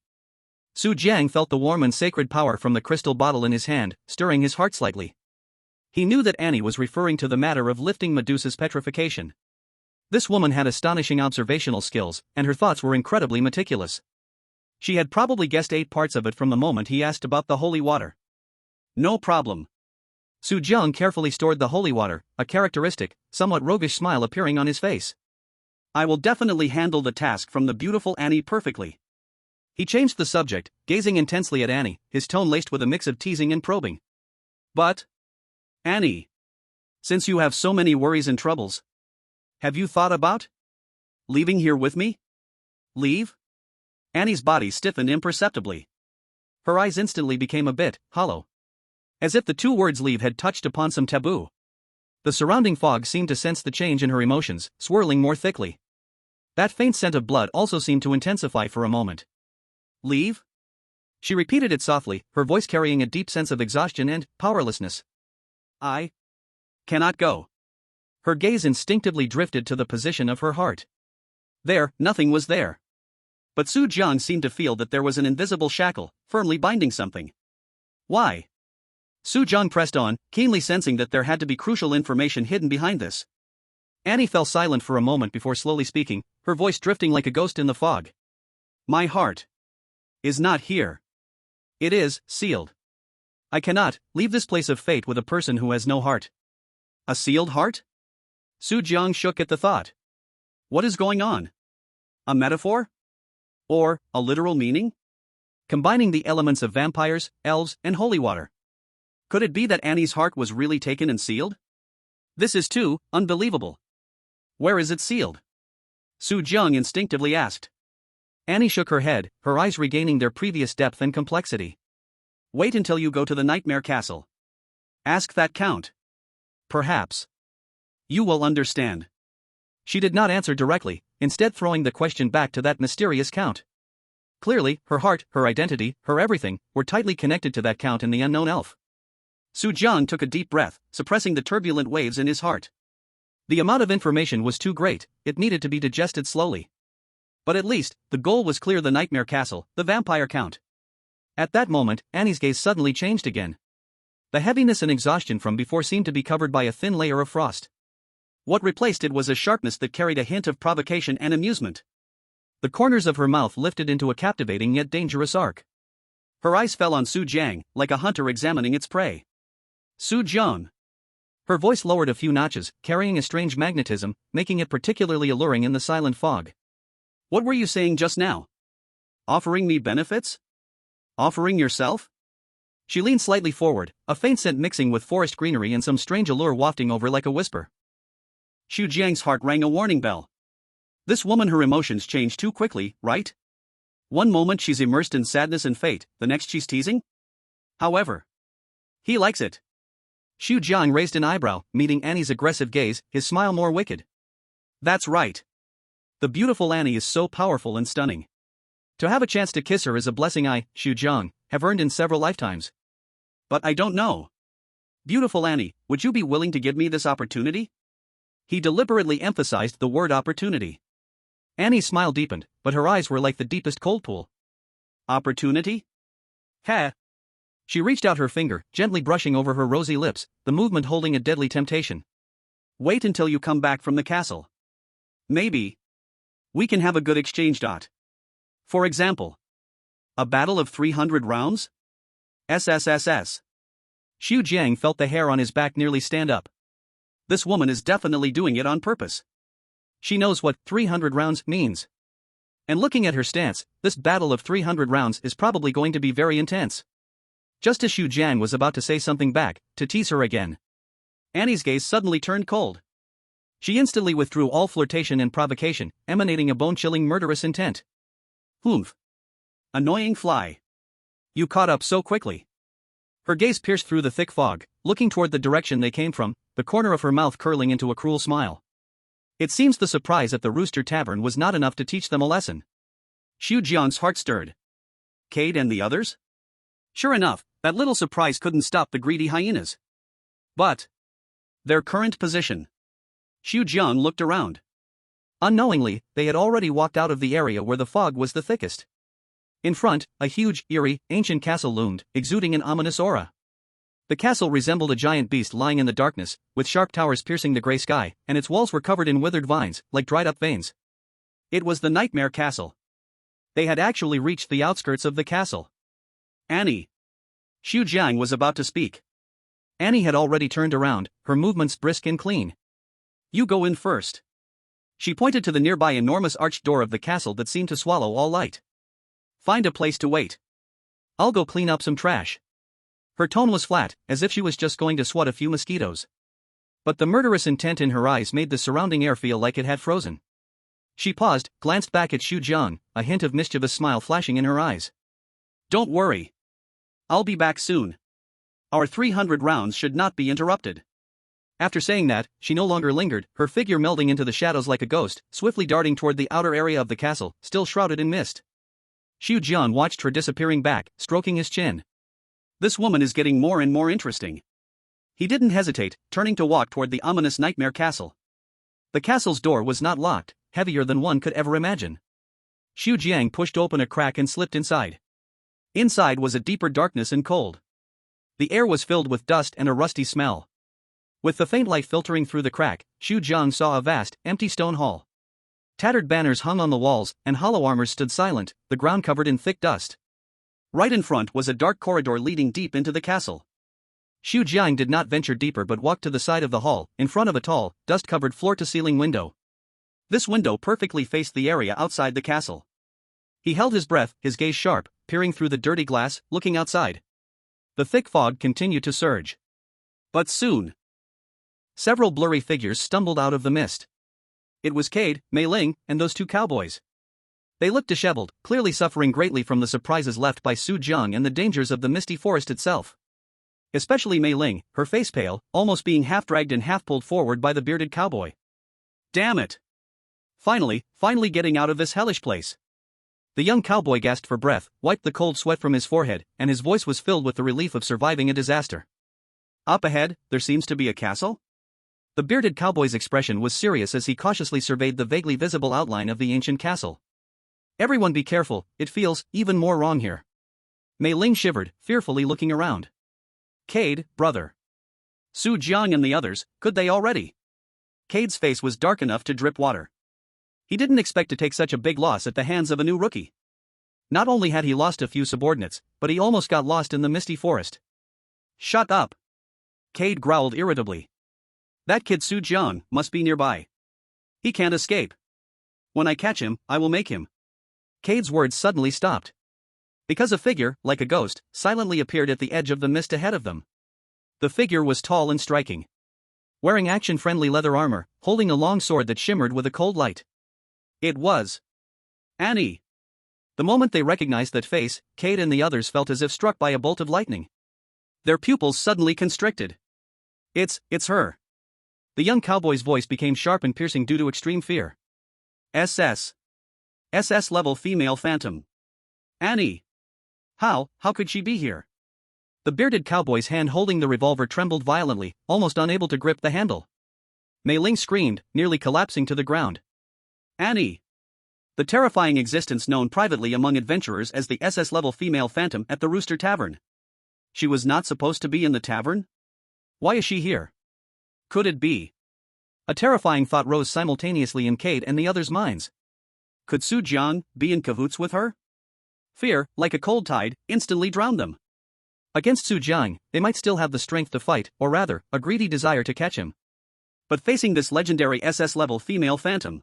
Speaker 1: Su Jiang felt the warm and sacred power from the crystal bottle in his hand, stirring his heart slightly. He knew that Annie was referring to the matter of lifting Medusa's petrification. This woman had astonishing observational skills, and her thoughts were incredibly meticulous. She had probably guessed 8 parts of it from the moment he asked about the holy water. No problem. Su Jiang carefully stored the holy water, a characteristic, somewhat roguish smile appearing on his face. I will definitely handle the task from the beautiful Annie perfectly. He changed the subject, gazing intensely at Annie, his tone laced with a mix of teasing and probing. But, Annie, since you have so many worries and troubles, have you thought about leaving here with me? Leave? Annie's body stiffened imperceptibly. Her eyes instantly became a bit hollow, as if the 2 words leave had touched upon some taboo. The surrounding fog seemed to sense the change in her emotions, swirling more thickly. That faint scent of blood also seemed to intensify for a moment. Leave? She repeated it softly, her voice carrying a deep sense of exhaustion and powerlessness. I cannot go. Her gaze instinctively drifted to the position of her heart. There, nothing was there. But Su Jiang seemed to feel that there was an invisible shackle, firmly binding something. Why? Su Jiang pressed on, keenly sensing that there had to be crucial information hidden behind this. Annie fell silent for a moment before slowly speaking, her voice drifting like a ghost in the fog. My heart is not here. It is sealed. I cannot leave this place of fate with a person who has no heart. A sealed heart? Su Jiang shook at the thought. What is going on? A metaphor? Or a literal meaning? Combining the elements of vampires, elves, and holy water. Could it be that Annie's heart was really taken and sealed? This is too unbelievable. Where is it sealed? Su Jiang instinctively asked. Annie shook her head, her eyes regaining their previous depth and complexity. Wait until you go to the Nightmare Castle. Ask that count. Perhaps you will understand. She did not answer directly, instead throwing the question back to that mysterious count. Clearly, her heart, her identity, her everything, were tightly connected to that count and the unknown elf. Su Jiang took a deep breath, suppressing the turbulent waves in his heart. The amount of information was too great, it needed to be digested slowly. But at least, the goal was clear: the Nightmare Castle, the vampire count. At that moment, Annie's gaze suddenly changed again. The heaviness and exhaustion from before seemed to be covered by a thin layer of frost. What replaced it was a sharpness that carried a hint of provocation and amusement. The corners of her mouth lifted into a captivating yet dangerous arc. Her eyes fell on Su Jiang, like a hunter examining its prey. Su Jiang. Her voice lowered a few notches, carrying a strange magnetism, making it particularly alluring in the silent fog. What were you saying just now? Offering me benefits? Offering yourself? She leaned slightly forward, a faint scent mixing with forest greenery and some strange allure wafting over like a whisper. Su Jiang's heart rang a warning bell. This woman, her emotions change too quickly, right? One moment she's immersed in sadness and fate, the next she's teasing? However, he likes it. Su Jiang raised an eyebrow, meeting Annie's aggressive gaze, his smile more wicked. That's right. The beautiful Annie is so powerful and stunning. To have a chance to kiss her is a blessing I, Su Jiang, have earned in several lifetimes. But I don't know. Beautiful Annie, would you be willing to give me this opportunity? He deliberately emphasized the word opportunity. Annie's smile deepened, but her eyes were like the deepest cold pool. Opportunity? Heh. She reached out her finger, gently brushing over her rosy lips, the movement holding a deadly temptation. Wait until you come back from the castle. Maybe we can have a good exchange. For example, a battle of 300 rounds? SSS. Su Jiang felt the hair on his back nearly stand up. This woman is definitely doing it on purpose. She knows what 300 rounds means. And looking at her stance, this battle of 300 rounds is probably going to be very intense. Just as Su Jiang was about to say something back, to tease her again, Annie's gaze suddenly turned cold. She instantly withdrew all flirtation and provocation, emanating a bone-chilling murderous intent. Humph. Annoying fly. You caught up so quickly. Her gaze pierced through the thick fog, looking toward the direction they came from, the corner of her mouth curling into a cruel smile. It seems the surprise at the Rooster Tavern was not enough to teach them a lesson. Su Jiang's heart stirred. Cade and the others? Sure enough, that little surprise couldn't stop the greedy hyenas. But Their current position. Xu Jiang looked around. Unknowingly, they had already walked out of the area where the fog was the thickest. In front, a huge, eerie, ancient castle loomed, exuding an ominous aura. The castle resembled a giant beast lying in the darkness, with sharp towers piercing the gray sky, and its walls were covered in withered vines, like dried-up veins. It was the Nightmare Castle. They had actually reached the outskirts of the castle. Annie. Xu Jiang was about to speak. Annie had already turned around, her movements brisk and clean. You go in first. She pointed to the nearby enormous arched door of the castle that seemed to swallow all light. Find a place to wait. I'll go clean up some trash. Her tone was flat, as if she was just going to swat a few mosquitoes. But the murderous intent in her eyes made the surrounding air feel like it had frozen. She paused, glanced back at Xu Jiang, a hint of mischievous smile flashing in her eyes. Don't worry. I'll be back soon. Our 300 rounds should not be interrupted. After saying that, she no longer lingered, her figure melding into the shadows like a ghost, swiftly darting toward the outer area of the castle, still shrouded in mist. Xu Jiang watched her disappearing back, stroking his chin. This woman is getting more and more interesting. He didn't hesitate, turning to walk toward the ominous Nightmare Castle. The castle's door was not locked, heavier than one could ever imagine. Xu Jiang pushed open a crack and slipped inside. Inside was a deeper darkness and cold. The air was filled with dust and a rusty smell. With the faint light filtering through the crack, Xu Jiang saw a vast, empty stone hall. Tattered banners hung on the walls, and hollow armors stood silent, the ground covered in thick dust. Right in front was a dark corridor leading deep into the castle. Xu Jiang did not venture deeper but walked to the side of the hall, in front of a tall, dust-covered floor-to-ceiling window. This window perfectly faced the area outside the castle. He held his breath, his gaze sharp, peering through the dirty glass, looking outside. The thick fog continued to surge. But soon, several blurry figures stumbled out of the mist. It was Cade, Mei Ling, and those two cowboys. They looked disheveled, clearly suffering greatly from the surprises left by Xu Jiang and the dangers of the misty forest itself. Especially Mei Ling, her face pale, almost being half-dragged and half-pulled forward by the bearded cowboy. Damn it! Finally getting out of this hellish place. The young cowboy gasped for breath, wiped the cold sweat from his forehead, and his voice was filled with the relief of surviving a disaster. Up ahead, there seems to be a castle? The bearded cowboy's expression was serious as he cautiously surveyed the vaguely visible outline of the ancient castle. Everyone be careful, it feels even more wrong here. Mei Ling shivered, fearfully looking around. Cade, brother. Xu Jiang and the others, could they already? Cade's face was dark enough to drip water. He didn't expect to take such a big loss at the hands of a new rookie. Not only had he lost a few subordinates, but he almost got lost in the misty forest. Shut up! Cade growled irritably. That kid Xu Jiang must be nearby. He can't escape. When I catch him, I will make him. Cade's words suddenly stopped. Because a figure, like a ghost, silently appeared at the edge of the mist ahead of them. The figure was tall and striking. Wearing action-friendly leather armor, holding a long sword that shimmered with a cold light. It was Annie. The moment they recognized that face, Cade and the others felt as if struck by a bolt of lightning. Their pupils suddenly constricted. It's her. The young cowboy's voice became sharp and piercing due to extreme fear. SS level female phantom. Annie. How could she be here? The bearded cowboy's hand holding the revolver trembled violently, almost unable to grip the handle. Mei Ling screamed, nearly collapsing to the ground. Annie. The terrifying existence known privately among adventurers as the SS level female phantom at the Rooster Tavern. She was not supposed to be in the tavern? Why is she here? Could it be? A terrifying thought rose simultaneously in Cade and the others' minds. Could Xu Jiang be in cahoots with her? Fear, like a cold tide, instantly drowned them. Against Xu Jiang, they might still have the strength to fight, or rather, a greedy desire to catch him. But facing this legendary SS-level female phantom,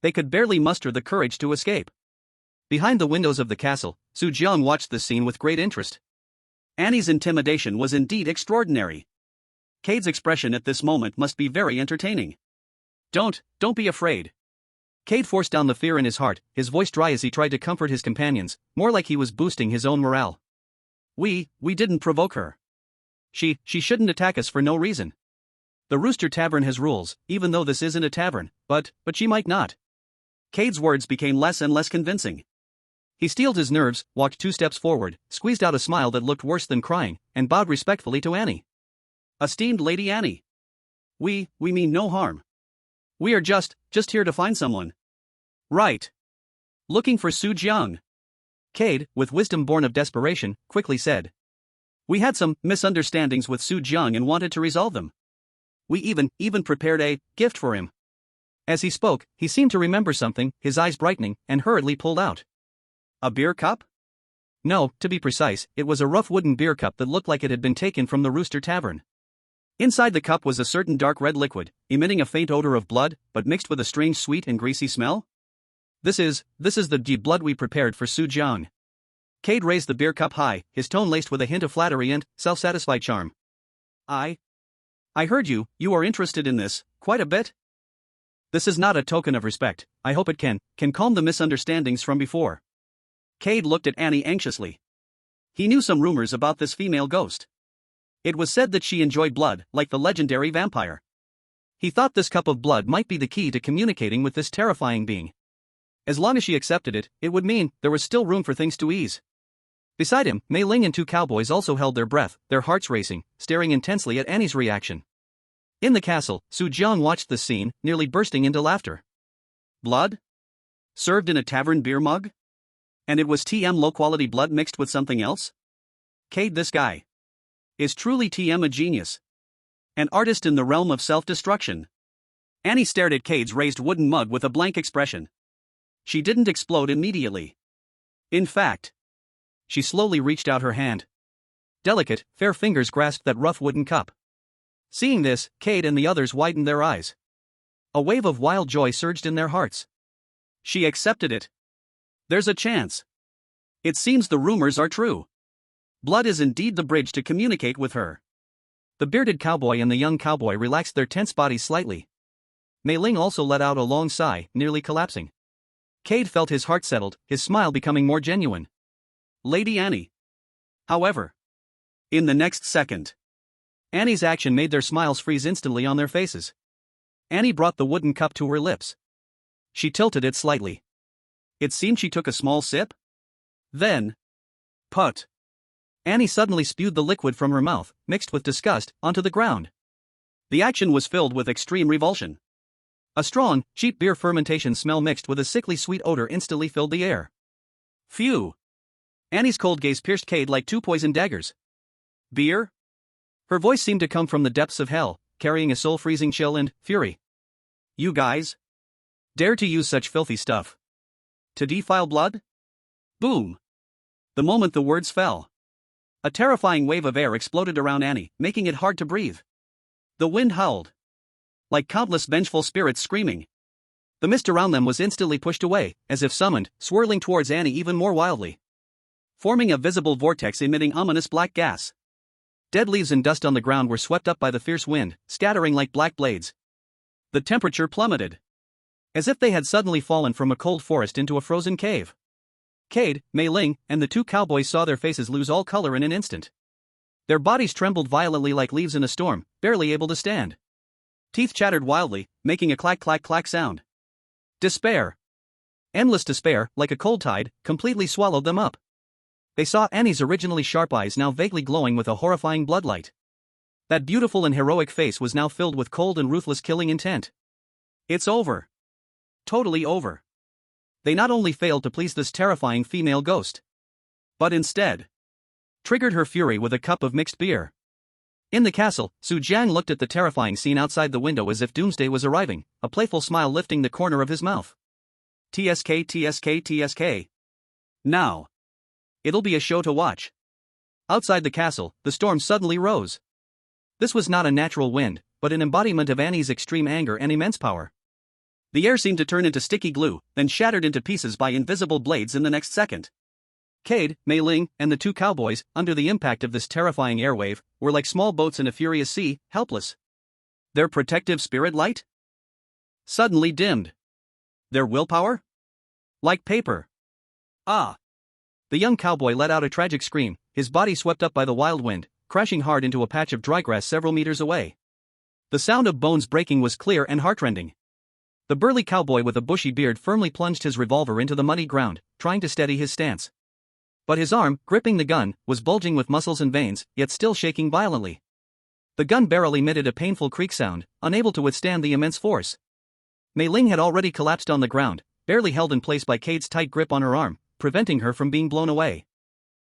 Speaker 1: they could barely muster the courage to escape. Behind the windows of the castle, Xu Jiang watched the scene with great interest. Annie's intimidation was indeed extraordinary. Cade's expression at this moment must be very entertaining. Don't be afraid. Cade forced down the fear in his heart, his voice dry as he tried to comfort his companions, more like he was boosting his own morale. We didn't provoke her. She shouldn't attack us for no reason. The Rooster Tavern has rules, even though this isn't a tavern, but she might not. Cade's words became less and less convincing. He steeled his nerves, walked 2 steps forward, squeezed out a smile that looked worse than crying, and bowed respectfully to Annie. Esteemed Lady Annie. We mean no harm. We are just here to find someone. Right. Looking for Su Jiang. Cade, with wisdom born of desperation, quickly said. We had some misunderstandings with Su Jiang and wanted to resolve them. We even prepared a gift for him. As he spoke, he seemed to remember something, his eyes brightening, and hurriedly pulled out. A beer cup? No, to be precise, it was a rough wooden beer cup that looked like it had been taken from the Rooster Tavern. Inside the cup was a certain dark red liquid, emitting a faint odor of blood, but mixed with a strange sweet and greasy smell. This is the blood we prepared for Su Jiang. Cade raised the beer cup high, his tone laced with a hint of flattery and self-satisfied charm. I heard you are interested in this, quite a bit? This is not a token of respect, I hope it can calm the misunderstandings from before. Cade looked at Annie anxiously. He knew some rumors about this female ghost. It was said that she enjoyed blood, like the legendary vampire. He thought this cup of blood might be the key to communicating with this terrifying being. As long as she accepted it, it would mean there was still room for things to ease. Beside him, Mei Ling and two cowboys also held their breath, their hearts racing, staring intensely at Annie's reaction. In the castle, Su Jiang watched the scene, nearly bursting into laughter. Blood? Served in a tavern beer mug? And it was TM low-quality blood mixed with something else? Cade, this guy is truly TM a genius. An artist in the realm of self-destruction. Annie stared at Cade's raised wooden mug with a blank expression. She didn't explode immediately. In fact, she slowly reached out her hand. Delicate, fair fingers grasped that rough wooden cup. Seeing this, Cade and the others widened their eyes. A wave of wild joy surged in their hearts. She accepted it. There's a chance. It seems the rumors are true. Blood is indeed the bridge to communicate with her. The bearded cowboy and the young cowboy relaxed their tense bodies slightly. Mei Ling also let out a long sigh, nearly collapsing. Cade felt his heart settled, his smile becoming more genuine. Lady Annie. However, in the next second, Annie's action made their smiles freeze instantly on their faces. Annie brought the wooden cup to her lips. She tilted it slightly. It seemed she took a small sip. Then, put. Annie suddenly spewed the liquid from her mouth, mixed with disgust, onto the ground. The action was filled with extreme revulsion. A strong, cheap beer fermentation smell mixed with a sickly sweet odor instantly filled the air. Phew! Annie's cold gaze pierced Cade like two poisoned daggers. Beer? Her voice seemed to come from the depths of hell, carrying a soul-freezing chill and fury. You guys dare to use such filthy stuff to defile blood? Boom! The moment the words fell, a terrifying wave of air exploded around Annie, making it hard to breathe. The wind howled, like countless vengeful spirits screaming. The mist around them was instantly pushed away, as if summoned, swirling towards Annie even more wildly, forming a visible vortex emitting ominous black gas. Dead leaves and dust on the ground were swept up by the fierce wind, scattering like black blades. The temperature plummeted, as if they had suddenly fallen from a cold forest into a frozen cave. Cade, Mei Ling, and the two cowboys saw their faces lose all color in an instant. Their bodies trembled violently like leaves in a storm, barely able to stand. Teeth chattered wildly, making a clack-clack-clack sound. Despair. Endless despair, like a cold tide, completely swallowed them up. They saw Annie's originally sharp eyes now vaguely glowing with a horrifying bloodlight. That beautiful and heroic face was now filled with cold and ruthless killing intent. It's over. Totally over. They not only failed to please this terrifying female ghost, but instead triggered her fury with a cup of mixed beer. In the castle, Su Jiang looked at the terrifying scene outside the window as if doomsday was arriving, a playful smile lifting the corner of his mouth. TSK, TSK, TSK. Now, it'll be a show to watch. Outside the castle, the storm suddenly rose. This was not a natural wind, but an embodiment of Annie's extreme anger and immense power. The air seemed to turn into sticky glue, then shattered into pieces by invisible blades in the next second. Cade, Mei Ling, and the two cowboys, under the impact of this terrifying airwave, were like small boats in a furious sea, helpless. Their protective spirit light suddenly dimmed. Their willpower? Like paper. Ah! The young cowboy let out a tragic scream, his body swept up by the wild wind, crashing hard into a patch of dry grass several meters away. The sound of bones breaking was clear and heartrending. The burly cowboy with a bushy beard firmly plunged his revolver into the muddy ground, trying to steady his stance. But his arm, gripping the gun, was bulging with muscles and veins, yet still shaking violently. The gun barrel emitted a painful creak sound, unable to withstand the immense force. Mei Ling had already collapsed on the ground, barely held in place by Cade's tight grip on her arm, preventing her from being blown away.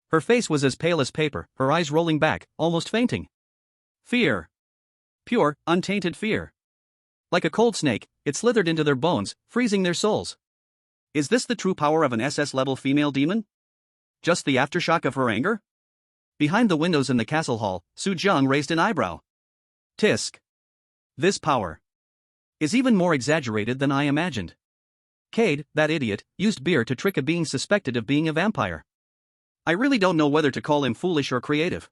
Speaker 1: Her face was as pale as paper, her eyes rolling back, almost fainting. Fear. Pure, untainted fear. Like a cold snake, it slithered into their bones, freezing their souls. Is this the true power of an SS-level female demon? Just the aftershock of her anger? Behind the windows in the castle hall, Su Jiang raised an eyebrow. Tisk. This power is even more exaggerated than I imagined. Cade, that idiot, used beer to trick a being suspected of being a vampire. I really don't know whether to call him foolish or creative.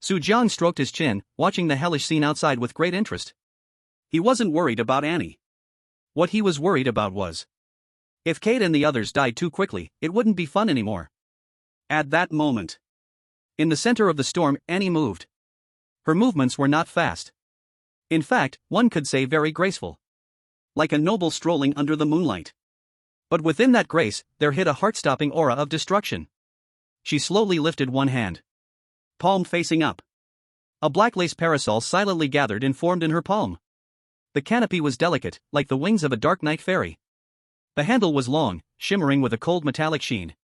Speaker 1: Su Jiang stroked his chin, watching the hellish scene outside with great interest. He wasn't worried about Annie. What he was worried about was, if Cade and the others died too quickly, it wouldn't be fun anymore. At that moment, in the center of the storm, Annie moved. Her movements were not fast. In fact, one could say very graceful. Like a noble strolling under the moonlight. But within that grace, there hid a heart-stopping aura of destruction. She slowly lifted one hand, palm facing up. A black lace parasol silently gathered and formed in her palm. The canopy was delicate, like the wings of a dark night fairy. The handle was long, shimmering with a cold metallic sheen.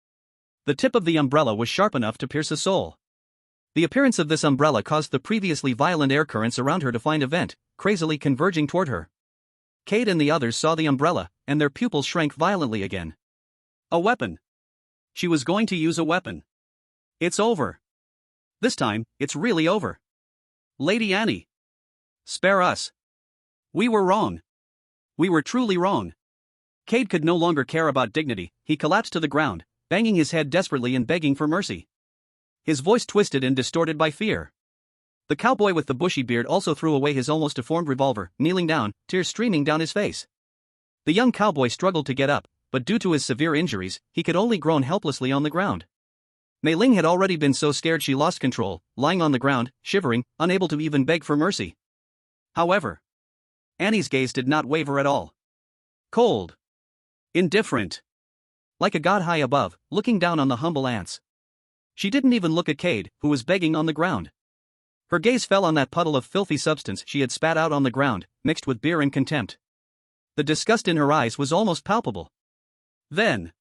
Speaker 1: The tip of the umbrella was sharp enough to pierce a soul. The appearance of this umbrella caused the previously violent air currents around her to find a vent, crazily converging toward her. Cade and the others saw the umbrella, and their pupils shrank violently again. A weapon. She was going to use a weapon. It's over. This time, it's really over. Lady Annie. Spare us. We were wrong. We were truly wrong. Cade could no longer care about dignity, he collapsed to the ground, banging his head desperately and begging for mercy. His voice twisted and distorted by fear. The cowboy with the bushy beard also threw away his almost deformed revolver, kneeling down, tears streaming down his face. The young cowboy struggled to get up, but due to his severe injuries, he could only groan helplessly on the ground. Mei Ling had already been so scared she lost control, lying on the ground, shivering, unable to even beg for mercy. However, Annie's gaze did not waver at all. Cold. Indifferent. Like a god high above, looking down on the humble ants. She didn't even look at Cade, who was begging on the ground. Her gaze fell on that puddle of filthy substance she had spat out on the ground, mixed with beer and contempt. The disgust in her eyes was almost palpable. Then,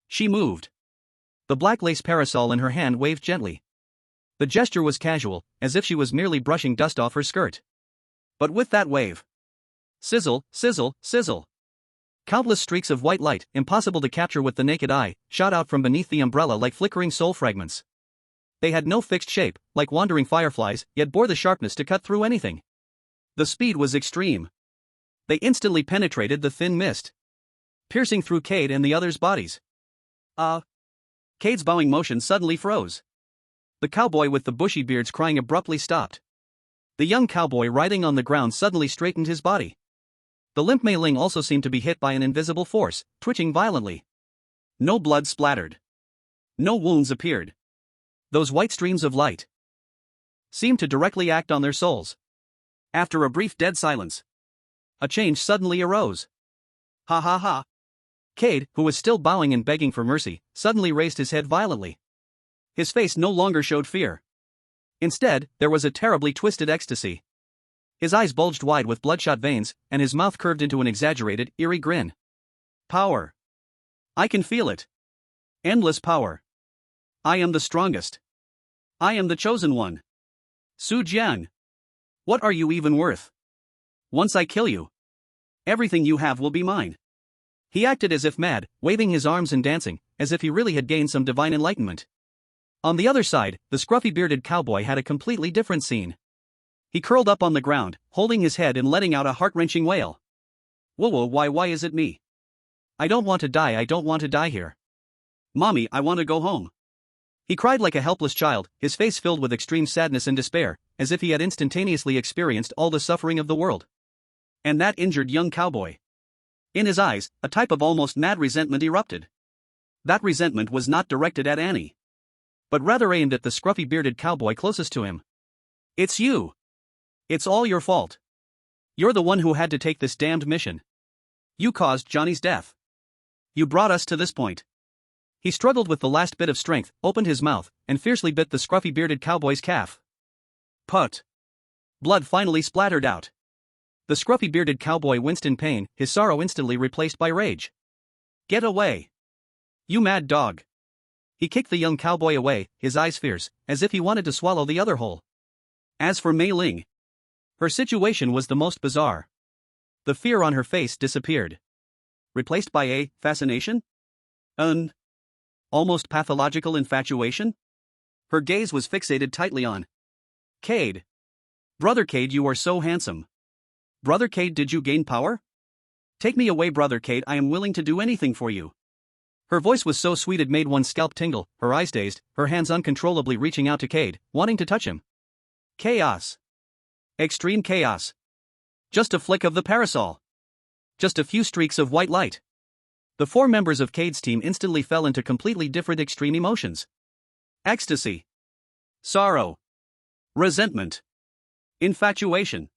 Speaker 1: she moved. The black lace parasol in her hand waved gently. The gesture was casual, as if she was merely brushing dust off her skirt. But with that wave, sizzle, sizzle, sizzle. Countless streaks of white light, impossible to capture with the naked eye, shot out from beneath the umbrella like flickering soul fragments. They had no fixed shape, like wandering fireflies, yet bore the sharpness to cut through anything. The speed was extreme. They instantly penetrated the thin mist, piercing through Cade and the others' bodies. Cade's bowing motion suddenly froze. The cowboy with the bushy beard's crying abruptly stopped. The young cowboy riding on the ground suddenly straightened his body. The limp Mei Ling also seemed to be hit by an invisible force, twitching violently. No blood splattered. No wounds appeared. Those white streams of light seemed to directly act on their souls. After a brief dead silence, a change suddenly arose. Ha ha ha. Cade, who was still bowing and begging for mercy, suddenly raised his head violently. His face no longer showed fear. Instead, there was a terribly twisted ecstasy. His eyes bulged wide with bloodshot veins, and his mouth curved into an exaggerated, eerie grin. Power. I can feel it. Endless power. I am the strongest. I am the chosen one. Su Jian. What are you even worth? Once I kill you, everything you have will be mine. He acted as if mad, waving his arms and dancing, as if he really had gained some divine enlightenment. On the other side, the scruffy-bearded cowboy had a completely different scene. He curled up on the ground, holding his head and letting out a heart-wrenching wail. Whoa, why is it me? I don't want to die here. Mommy, I want to go home. He cried like a helpless child, his face filled with extreme sadness and despair, as if he had instantaneously experienced all the suffering of the world. And that injured young cowboy. In his eyes, a type of almost mad resentment erupted. That resentment was not directed at Annie, but rather aimed at the scruffy-bearded cowboy closest to him. It's you. It's all your fault. You're the one who had to take this damned mission. You caused Johnny's death. You brought us to this point. He struggled with the last bit of strength, opened his mouth, and fiercely bit the scruffy-bearded cowboy's calf. Put. Blood finally splattered out. The scruffy bearded cowboy winced in pain, his sorrow instantly replaced by rage. Get away! You mad dog! He kicked the young cowboy away, his eyes fierce, as if he wanted to swallow the other whole. As for Mei Ling, her situation was the most bizarre. The fear on her face disappeared, replaced by a fascination? An almost pathological infatuation? Her gaze was fixated tightly on Cade. Brother Cade, you are so handsome. Brother Cade, did you gain power? Take me away, Brother Cade, I am willing to do anything for you. Her voice was so sweet it made one's scalp tingle, her eyes dazed, her hands uncontrollably reaching out to Cade, wanting to touch him. Chaos. Extreme chaos. Just a flick of the parasol. Just a few streaks of white light. The four members of Cade's team instantly fell into completely different extreme emotions. Ecstasy. Sorrow. Resentment. Infatuation.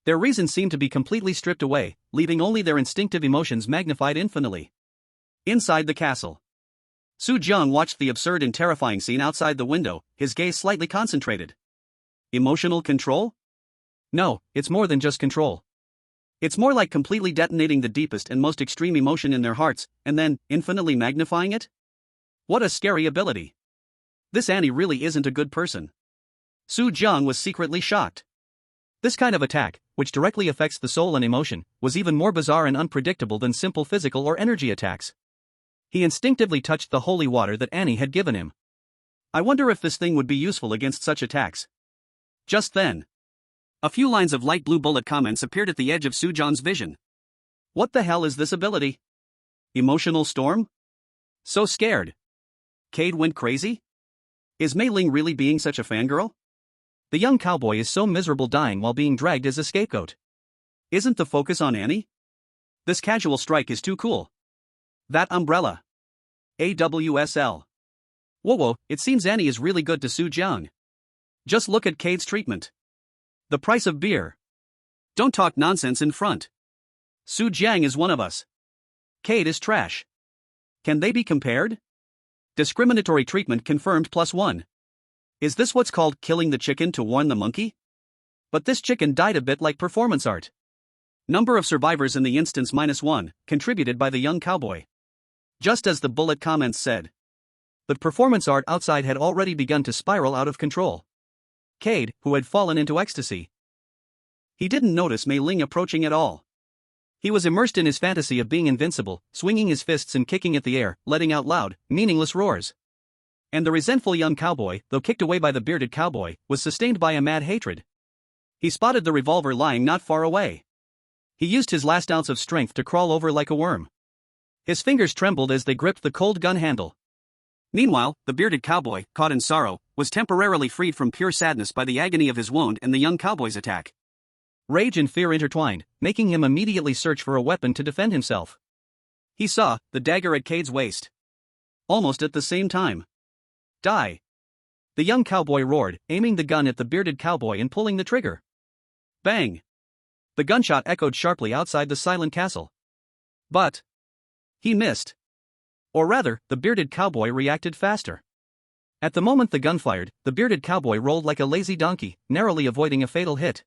Speaker 1: Their reason seemed to be completely stripped away, leaving only their instinctive emotions magnified infinitely. Inside the castle, Su Jiang watched the absurd and terrifying scene outside the window, his gaze slightly concentrated. Emotional control? No, it's more than just control. It's more like completely detonating the deepest and most extreme emotion in their hearts, and then, infinitely magnifying it? What a scary ability. This Annie really isn't a good person. Su Jiang was secretly shocked. This kind of attack, which directly affects the soul and emotion, was even more bizarre and unpredictable than simple physical or energy attacks. He instinctively touched the holy water that Annie had given him. I wonder if this thing would be useful against such attacks. Just then, a few lines of light blue bullet comments appeared at the edge of Su Jiang's vision. What the hell is this ability? Emotional storm? So scared. Cade went crazy? Is Mei Ling really being such a fangirl? The young cowboy is so miserable dying while being dragged as a scapegoat. Isn't the focus on Annie? This casual strike is too cool. That umbrella. AWSL. Whoa, it seems Annie is really good to Su Jiang. Just look at Cade's treatment. The price of beer. Don't talk nonsense in front. Su Jiang is one of us. Cade is trash. Can they be compared? Discriminatory treatment confirmed +1. Is this what's called killing the chicken to warn the monkey? But this chicken died a bit like performance art. Number of survivors in the instance -1, contributed by the young cowboy. Just as the bullet comments said. The performance art outside had already begun to spiral out of control. Cade, who had fallen into ecstasy. He didn't notice Mei Ling approaching at all. He was immersed in his fantasy of being invincible, swinging his fists and kicking at the air, letting out loud, meaningless roars. And the resentful young cowboy, though kicked away by the bearded cowboy, was sustained by a mad hatred. He spotted the revolver lying not far away. He used his last ounce of strength to crawl over like a worm. His fingers trembled as they gripped the cold gun handle. Meanwhile, the bearded cowboy, caught in sorrow, was temporarily freed from pure sadness by the agony of his wound and the young cowboy's attack. Rage and fear intertwined, making him immediately search for a weapon to defend himself. He saw the dagger at Cade's waist. Almost at the same time. Die! The young cowboy roared, aiming the gun at the bearded cowboy and pulling the trigger. Bang! The gunshot echoed sharply outside the silent castle. But he missed. Or rather, the bearded cowboy reacted faster. At the moment the gun fired, the bearded cowboy rolled like a lazy donkey, narrowly avoiding a fatal hit.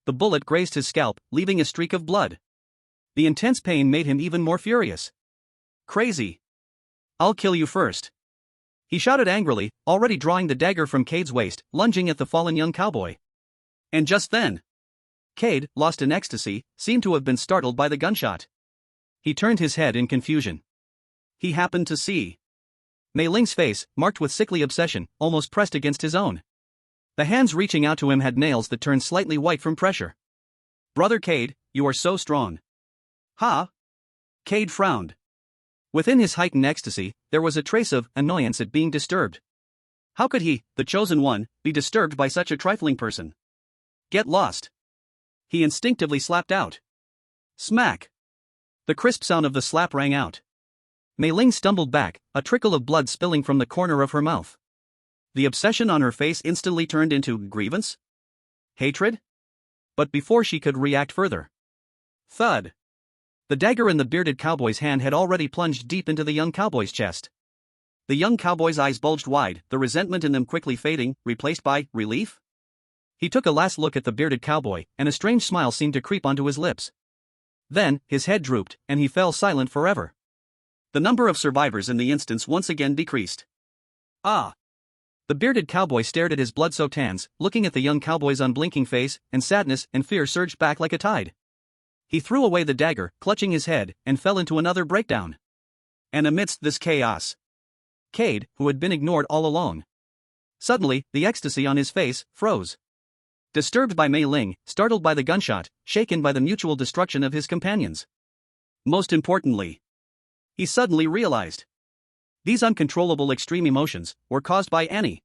Speaker 1: The bullet grazed his scalp, leaving a streak of blood. The intense pain made him even more furious. Crazy! I'll kill you first. He shouted angrily, already drawing the dagger from Cade's waist, lunging at the fallen young cowboy. And just then, Cade, lost in ecstasy, seemed to have been startled by the gunshot. He turned his head in confusion. He happened to see Mei Ling's face, marked with sickly obsession, almost pressed against his own. The hands reaching out to him had nails that turned slightly white from pressure. Brother Cade, you are so strong. Ha! Cade frowned. Within his heightened ecstasy, there was a trace of annoyance at being disturbed. How could he, the chosen one, be disturbed by such a trifling person? Get lost. He instinctively slapped out. Smack! The crisp sound of the slap rang out. Mei Ling stumbled back, a trickle of blood spilling from the corner of her mouth. The obsession on her face instantly turned into grievance? Hatred? But before she could react further. Thud! The dagger in the bearded cowboy's hand had already plunged deep into the young cowboy's chest. The young cowboy's eyes bulged wide, the resentment in them quickly fading, replaced by relief? He took a last look at the bearded cowboy, and a strange smile seemed to creep onto his lips. Then, his head drooped, and he fell silent forever. The number of survivors in the instance once again decreased. Ah! The bearded cowboy stared at his blood-soaked hands, looking at the young cowboy's unblinking face, and sadness and fear surged back like a tide. He threw away the dagger, clutching his head, and fell into another breakdown. And amidst this chaos, Cade, who had been ignored all along. Suddenly, the ecstasy on his face froze. Disturbed by Mei Ling, startled by the gunshot, shaken by the mutual destruction of his companions. Most importantly, he suddenly realized. These uncontrollable extreme emotions were caused by Annie.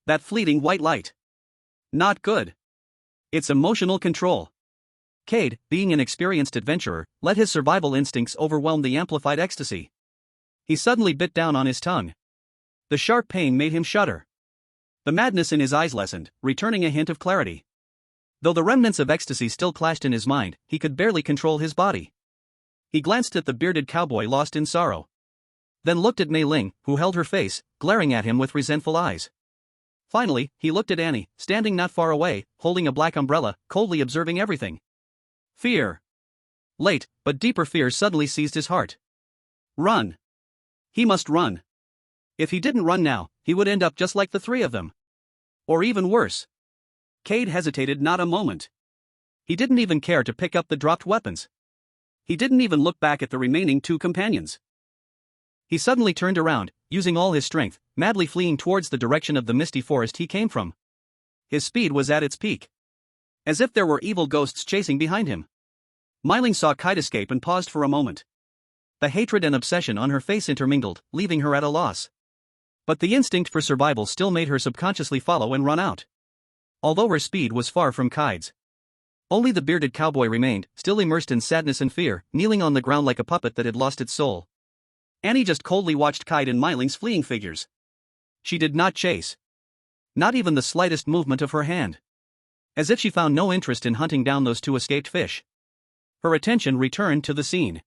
Speaker 1: That fleeting white light. Not good. It's emotional control. Cade, being an experienced adventurer, let his survival instincts overwhelm the amplified ecstasy. He suddenly bit down on his tongue. The sharp pain made him shudder. The madness in his eyes lessened, returning a hint of clarity. Though the remnants of ecstasy still clashed in his mind, he could barely control his body. He glanced at the bearded cowboy lost in sorrow. Then looked at Mei Ling, who held her face, glaring at him with resentful eyes. Finally, he looked at Annie, standing not far away, holding a black umbrella, coldly observing everything. Fear. Late, but deeper fear suddenly seized his heart. Run. He must run. If he didn't run now, he would end up just like the three of them. Or even worse. Cade hesitated not a moment. He didn't even care to pick up the dropped weapons. He didn't even look back at the remaining two companions. He suddenly turned around, using all his strength, madly fleeing towards the direction of the misty forest he came from. His speed was at its peak. As if there were evil ghosts chasing behind him. Mei Ling saw Cade escape and paused for a moment. The hatred and obsession on her face intermingled, leaving her at a loss. But the instinct for survival still made her subconsciously follow and run out. Although her speed was far from Cade's. Only the bearded cowboy remained, still immersed in sadness and fear, kneeling on the ground like a puppet that had lost its soul. Annie just coldly watched Cade and Mei Ling's fleeing figures. She did not chase. Not even the slightest movement of her hand. As if she found no interest in hunting down those two escaped fish. Her attention returned to the scene.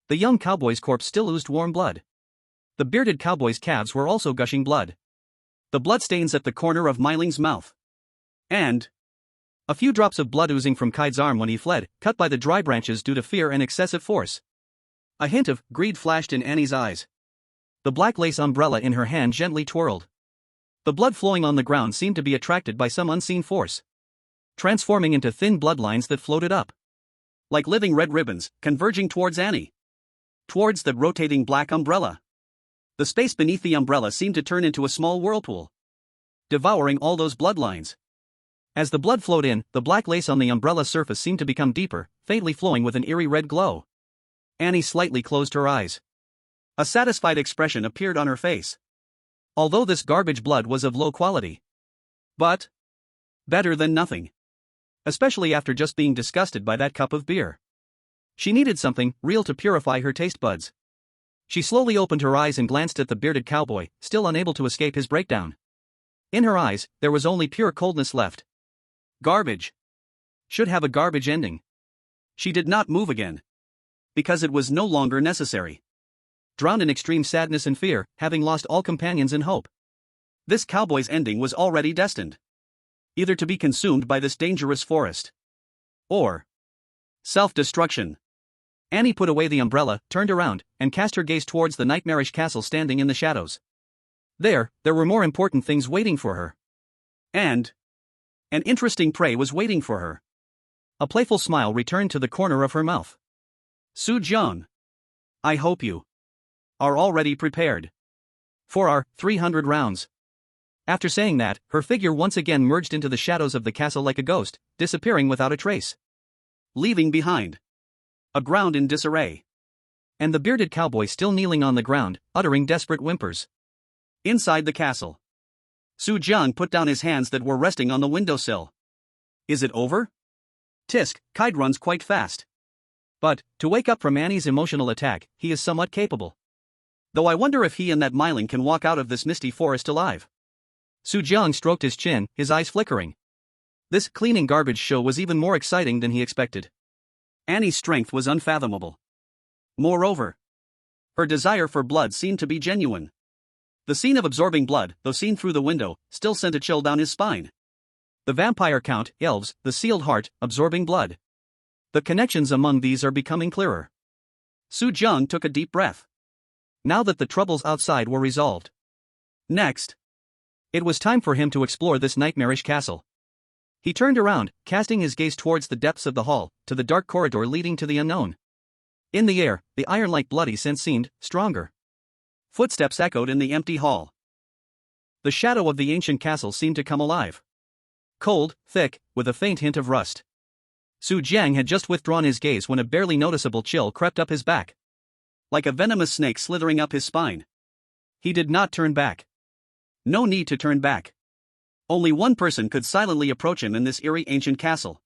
Speaker 1: The young cowboy's corpse still oozed warm blood. The bearded cowboy's calves were also gushing blood. The bloodstains at the corner of Mei Ling's mouth. And a few drops of blood oozing from Cade's arm when he fled, cut by the dry branches due to fear and excessive force. A hint of greed flashed in Annie's eyes. The black lace umbrella in her hand gently twirled. The blood flowing on the ground seemed to be attracted by some unseen force. Transforming into thin bloodlines that floated up. Like living red ribbons, converging towards Annie. Towards the rotating black umbrella. The space beneath the umbrella seemed to turn into a small whirlpool. Devouring all those bloodlines. As the blood flowed in, the black lace on the umbrella surface seemed to become deeper, faintly flowing with an eerie red glow. Annie slightly closed her eyes. A satisfied expression appeared on her face. Although this garbage blood was of low quality. But better than nothing. Especially after just being disgusted by that cup of beer. She needed something real to purify her taste buds. She slowly opened her eyes and glanced at the bearded cowboy, still unable to escape his breakdown. In her eyes, there was only pure coldness left. Garbage. Should have a garbage ending. She did not move again. Because it was no longer necessary. Drowned in extreme sadness and fear, having lost all companions and hope. This cowboy's ending was already destined. Either to be consumed by this dangerous forest. Or self-destruction. Annie put away the umbrella, turned around, and cast her gaze towards the nightmarish castle standing in the shadows. There were more important things waiting for her. And an interesting prey was waiting for her. A playful smile returned to the corner of her mouth. Su Jiang. I hope you are already prepared for our 300 rounds. After saying that, her figure once again merged into the shadows of the castle like a ghost, disappearing without a trace. Leaving behind a ground in disarray. And the bearded cowboy still kneeling on the ground, uttering desperate whimpers. Inside the castle. Su Jiang put down his hands that were resting on the windowsill. Is it over? Tisk, Cade runs quite fast. But, to wake up from Annie's emotional attack, he is somewhat capable. Though I wonder if he and that Mei Ling can walk out of this misty forest alive. Su Jiang stroked his chin, his eyes flickering. This cleaning garbage show was even more exciting than he expected. Annie's strength was unfathomable. Moreover, her desire for blood seemed to be genuine. The scene of absorbing blood, though seen through the window, still sent a chill down his spine. The vampire count, elves, the sealed heart, absorbing blood. The connections among these are becoming clearer. Su Jiang took a deep breath. Now that the troubles outside were resolved. Next. It was time for him to explore this nightmarish castle. He turned around, casting his gaze towards the depths of the hall, to the dark corridor leading to the unknown. In the air, the iron-like bloody scent seemed stronger. Footsteps echoed in the empty hall. The shadow of the ancient castle seemed to come alive. Cold, thick, with a faint hint of rust. Su Jiang had just withdrawn his gaze when a barely noticeable chill crept up his back. Like a venomous snake slithering up his spine. He did not turn back. No need to turn back. Only one person could silently approach him in this eerie ancient castle.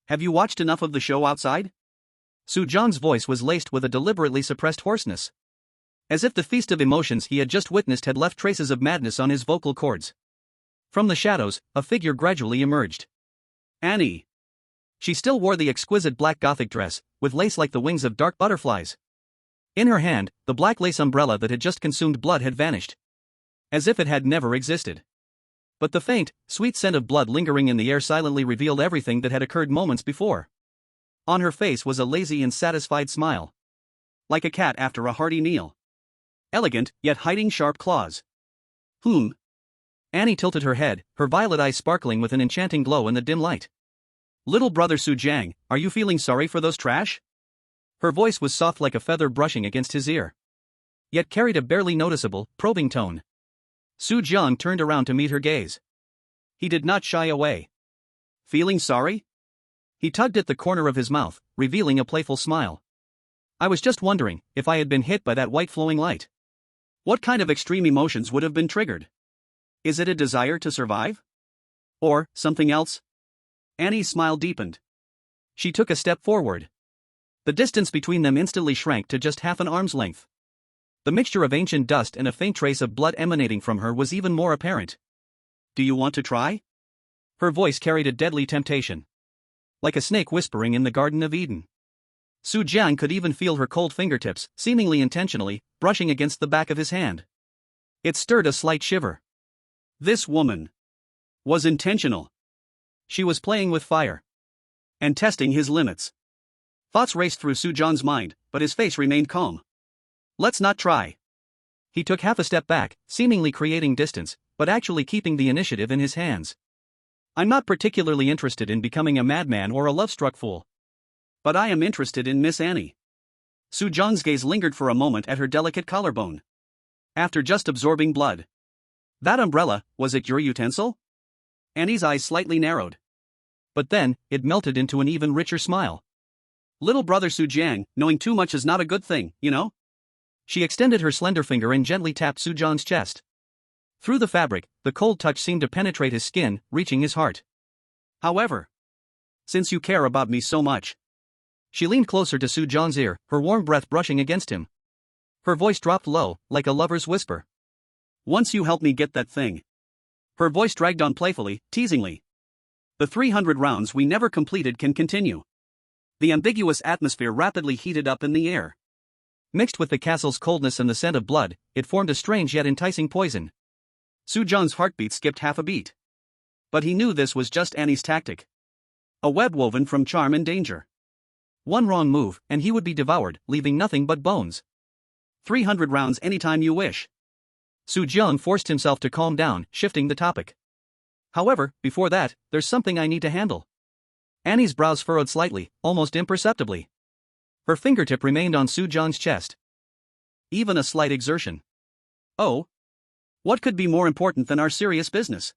Speaker 1: Have you watched enough of the show outside? Su Jiang's voice was laced with a deliberately suppressed hoarseness. As if the feast of emotions he had just witnessed had left traces of madness on his vocal cords. From the shadows, a figure gradually emerged. Annie. She still wore the exquisite black Gothic dress, with lace like the wings of dark butterflies. In her hand, the black lace umbrella that had just consumed blood had vanished. As if it had never existed. But the faint, sweet scent of blood lingering in the air silently revealed everything that had occurred moments before. On her face was a lazy and satisfied smile. Like a cat after a hearty meal. Elegant, yet hiding sharp claws. Annie tilted her head, her violet eyes sparkling with an enchanting glow in the dim light. Little brother Su Jiang, are you feeling sorry for those trash? Her voice was soft like a feather brushing against his ear. Yet carried a barely noticeable, probing tone. Su Jiang turned around to meet her gaze. He did not shy away. Feeling sorry? He tugged at the corner of his mouth, revealing a playful smile. I was just wondering, if I had been hit by that white flowing light. What kind of extreme emotions would have been triggered? Is it a desire to survive? Or, something else? Annie's smile deepened. She took a step forward. The distance between them instantly shrank to just half an arm's length. The mixture of ancient dust and a faint trace of blood emanating from her was even more apparent. Do you want to try? Her voice carried a deadly temptation. Like a snake whispering in the Garden of Eden. Su Jiang could even feel her cold fingertips, seemingly intentionally, brushing against the back of his hand. It stirred a slight shiver. This woman was intentional. She was playing with fire. And testing his limits. Thoughts raced through Su Jiang's mind, but his face remained calm. Let's not try. He took half a step back, seemingly creating distance, but actually keeping the initiative in his hands. I'm not particularly interested in becoming a madman or a love-struck fool. But I am interested in Miss Annie. Su Jiang's gaze lingered for a moment at her delicate collarbone. After just absorbing blood. That umbrella, was it your utensil? Annie's eyes slightly narrowed. But then, it melted into an even richer smile. Little brother Su Jiang, knowing too much is not a good thing, you know? She extended her slender finger and gently tapped Su Jiang's chest. Through the fabric, the cold touch seemed to penetrate his skin, reaching his heart. However, since you care about me so much. She leaned closer to Su Jiang's ear, her warm breath brushing against him. Her voice dropped low, like a lover's whisper. Once you help me get that thing. Her voice dragged on playfully, teasingly. The 300 rounds we never completed can continue. The ambiguous atmosphere rapidly heated up in the air. Mixed with the castle's coldness and the scent of blood, it formed a strange yet enticing poison. Su Jiang's heartbeat skipped half a beat. But he knew this was just Annie's tactic. A web woven from charm and danger. One wrong move, and he would be devoured, leaving nothing but bones. 300 rounds anytime you wish. Su Jiang forced himself to calm down, shifting the topic. However, before that, there's something I need to handle. Annie's brows furrowed slightly, almost imperceptibly. Her fingertip remained on Su Jiang's chest. Even a slight exertion. Oh? What could be more important than our serious business?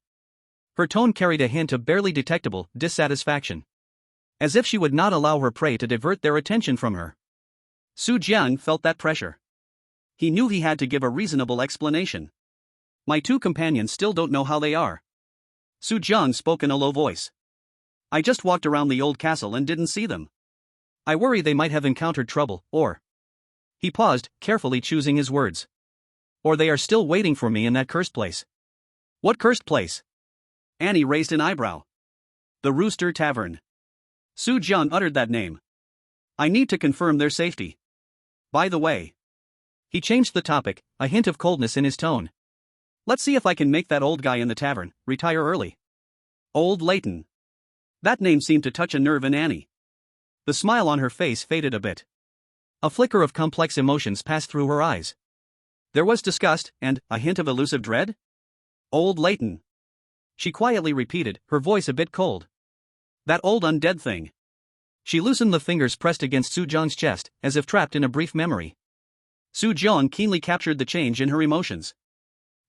Speaker 1: Her tone carried a hint of barely detectable dissatisfaction. As if she would not allow her prey to divert their attention from her. Su Jiang felt that pressure. He knew he had to give a reasonable explanation. My two companions still don't know how they are. Su Jiang spoke in a low voice. I just walked around the old castle and didn't see them. I worry they might have encountered trouble, or... He paused, carefully choosing his words. Or they are still waiting for me in that cursed place. What cursed place? Annie raised an eyebrow. The Rooster Tavern. Su Jiang uttered that name. I need to confirm their safety. By the way. He changed the topic, a hint of coldness in his tone. Let's see if I can make that old guy in the tavern retire early. Old Leighton. That name seemed to touch a nerve in Annie. The smile on her face faded a bit. A flicker of complex emotions passed through her eyes. There was disgust and a hint of elusive dread. Old Leighton. She quietly repeated, her voice a bit cold. That old undead thing. She loosened the fingers pressed against Su Jiang's chest, as if trapped in a brief memory. Su Jiang keenly captured the change in her emotions.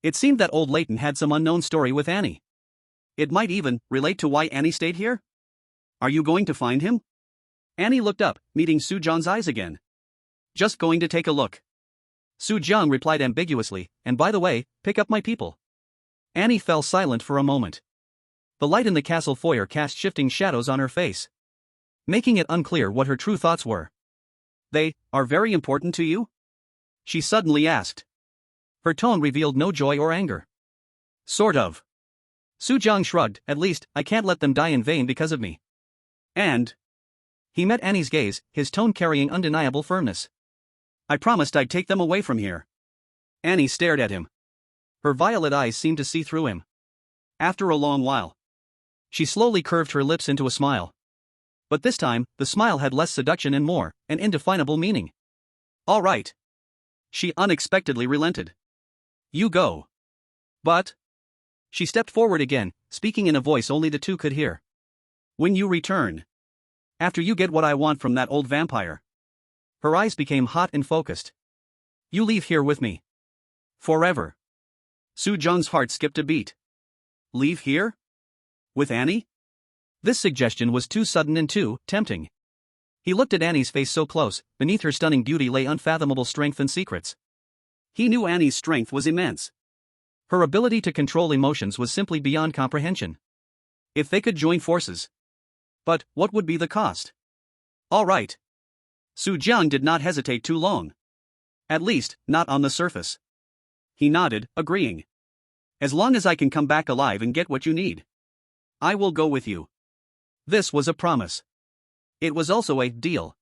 Speaker 1: It seemed that old Leighton had some unknown story with Annie. It might even relate to why Annie stayed here? Are you going to find him? Annie looked up, meeting Su Jiang's eyes again. Just going to take a look. Su Jiang replied ambiguously, and by the way, pick up my people. Annie fell silent for a moment. The light in the castle foyer cast shifting shadows on her face, making it unclear what her true thoughts were. They are very important to you? She suddenly asked. Her tone revealed no joy or anger. Sort of. Su Jiang shrugged, at least, I can't let them die in vain because of me. And? He met Annie's gaze, his tone carrying undeniable firmness. I promised I'd take them away from here. Annie stared at him. Her violet eyes seemed to see through him. After a long while, she slowly curved her lips into a smile. But this time, the smile had less seduction and more, an indefinable meaning. All right. She unexpectedly relented. You go. But? She stepped forward again, speaking in a voice only the two could hear. When you return. After you get what I want from that old vampire. Her eyes became hot and focused. You leave here with me. Forever. Su Jiang's heart skipped a beat. Leave here? With Annie? This suggestion was too sudden and too tempting. He looked at Annie's face so close, beneath her stunning beauty lay unfathomable strength and secrets. He knew Annie's strength was immense. Her ability to control emotions was simply beyond comprehension. If they could join forces. But what would be the cost? All right. Su Jiang did not hesitate too long. At least, not on the surface. He nodded, agreeing. As long as I can come back alive and get what you need, I will go with you. This was a promise. It was also a deal.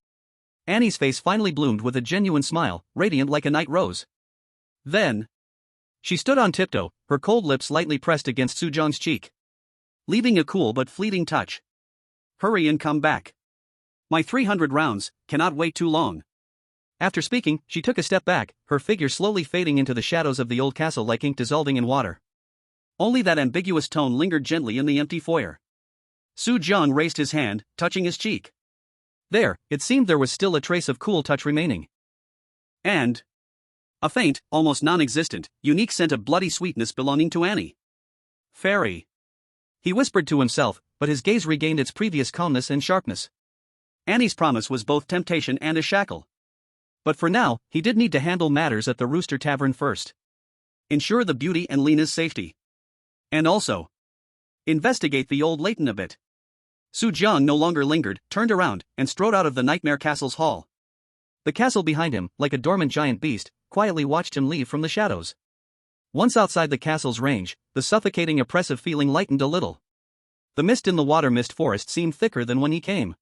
Speaker 1: Annie's face finally bloomed with a genuine smile, radiant like a night rose. Then, she stood on tiptoe, her cold lips lightly pressed against Su Jiang's cheek, leaving a cool but fleeting touch. Hurry and come back. My 300 rounds cannot wait too long. After speaking, she took a step back, her figure slowly fading into the shadows of the old castle like ink dissolving in water. Only that ambiguous tone lingered gently in the empty foyer. Su Jiang raised his hand, touching his cheek. There, it seemed there was still a trace of cool touch remaining. And a faint, almost non-existent, unique scent of bloody sweetness belonging to Annie. Fairy. He whispered to himself, but his gaze regained its previous calmness and sharpness. Annie's promise was both temptation and a shackle. But for now, he did need to handle matters at the Rooster Tavern first. Ensure the beauty and Lena's safety. And also, investigate the old Leighton a bit. Su Jiang no longer lingered, turned around, and strode out of the Nightmare Castle's hall. The castle behind him, like a dormant giant beast, quietly watched him leave from the shadows. Once outside the castle's range, the suffocating oppressive feeling lightened a little. The mist in the water mist forest seemed thicker than when he came.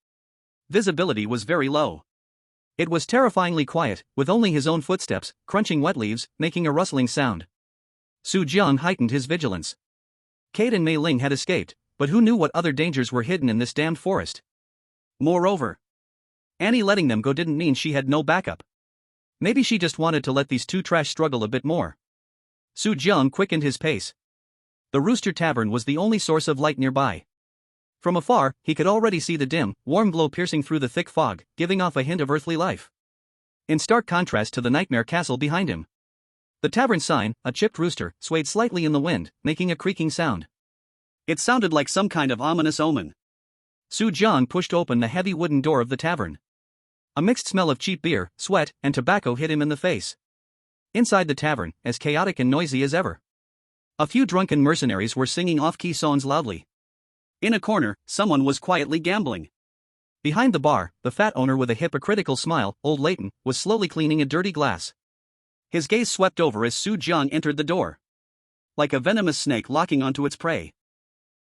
Speaker 1: Visibility was very low. It was terrifyingly quiet, with only his own footsteps, crunching wet leaves, making a rustling sound. Su Jiang heightened his vigilance. Kate and Mei Ling had escaped, but who knew what other dangers were hidden in this damned forest? Moreover, Annie letting them go didn't mean she had no backup. Maybe she just wanted to let these two trash struggle a bit more. Su Jiang quickened his pace. The Rooster Tavern was the only source of light nearby. From afar, he could already see the dim, warm glow piercing through the thick fog, giving off a hint of earthly life. In stark contrast to the Nightmare Castle behind him. The tavern sign, a chipped rooster, swayed slightly in the wind, making a creaking sound. It sounded like some kind of ominous omen. Su Jiang pushed open the heavy wooden door of the tavern. A mixed smell of cheap beer, sweat, and tobacco hit him in the face. Inside the tavern, as chaotic and noisy as ever. A few drunken mercenaries were singing off-key songs loudly. In a corner, someone was quietly gambling. Behind the bar, the fat owner with a hypocritical smile, old Leighton, was slowly cleaning a dirty glass. His gaze swept over as Su Jiang entered the door. Like a venomous snake locking onto its prey.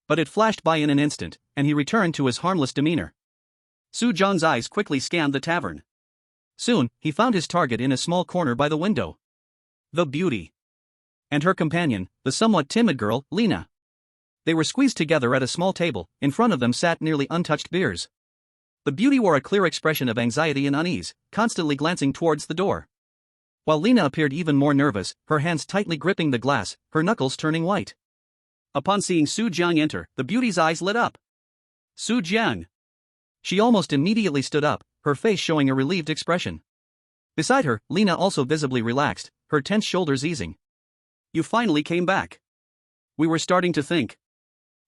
Speaker 1: But it flashed by in an instant, and he returned to his harmless demeanor. Su Jiang's eyes quickly scanned the tavern. Soon, he found his target in a small corner by the window. The beauty. And her companion, the somewhat timid girl, Lena. They were squeezed together at a small table. In front of them sat nearly untouched beers. The beauty wore a clear expression of anxiety and unease, constantly glancing towards the door. While Lena appeared even more nervous, her hands tightly gripping the glass, her knuckles turning white. Upon seeing Su Jiang enter, the beauty's eyes lit up. Su Jiang. She almost immediately stood up, her face showing a relieved expression. Beside her, Lena also visibly relaxed, her tense shoulders easing. You finally came back. We were starting to think.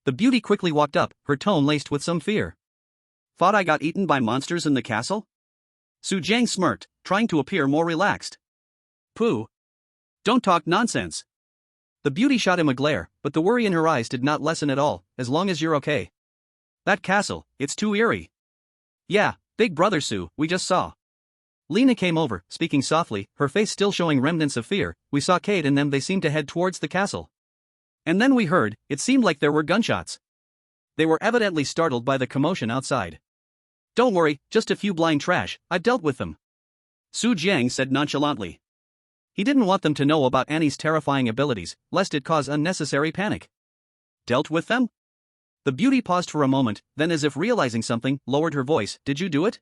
Speaker 1: The beauty quickly walked up, her tone laced with some fear. Thought I got eaten by monsters in the castle? Su Jiang smirked, trying to appear more relaxed. Pooh. Don't talk nonsense. The beauty shot him a glare, but the worry in her eyes did not lessen at all. As long as you're okay. That castle, it's too eerie. Yeah, big brother Su, we just saw. Lena came over, speaking softly, her face still showing remnants of fear. We saw Cade and them, they seemed to head towards the castle. And then we heard, it seemed like there were gunshots. They were evidently startled by the commotion outside. Don't worry, just a few blind trash, I've dealt with them. Su Jiang said nonchalantly. He didn't want them to know about Annie's terrifying abilities, lest it cause unnecessary panic. Dealt with them? The beauty paused for a moment, then as if realizing something, lowered her voice. Did you do it?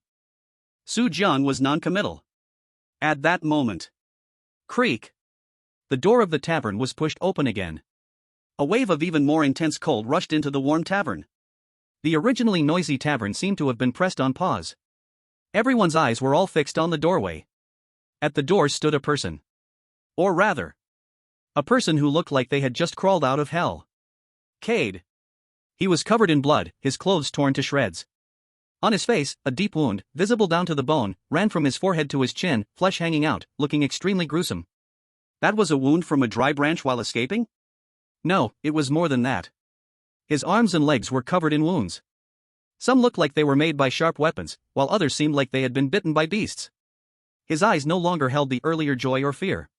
Speaker 1: Su Jiang was non-committal. At that moment. Creak. The door of the tavern was pushed open again. A wave of even more intense cold rushed into the warm tavern. The originally noisy tavern seemed to have been pressed on pause. Everyone's eyes were all fixed on the doorway. At the door stood a person. Or rather, a person who looked like they had just crawled out of hell. Cade. He was covered in blood, his clothes torn to shreds. On his face, a deep wound, visible down to the bone, ran from his forehead to his chin, flesh hanging out, looking extremely gruesome. That was a wound from a dry branch while escaping? No, it was more than that. His arms and legs were covered in wounds. Some looked like they were made by sharp weapons, while others seemed like they had been bitten by beasts. His eyes no longer held the earlier joy or fear,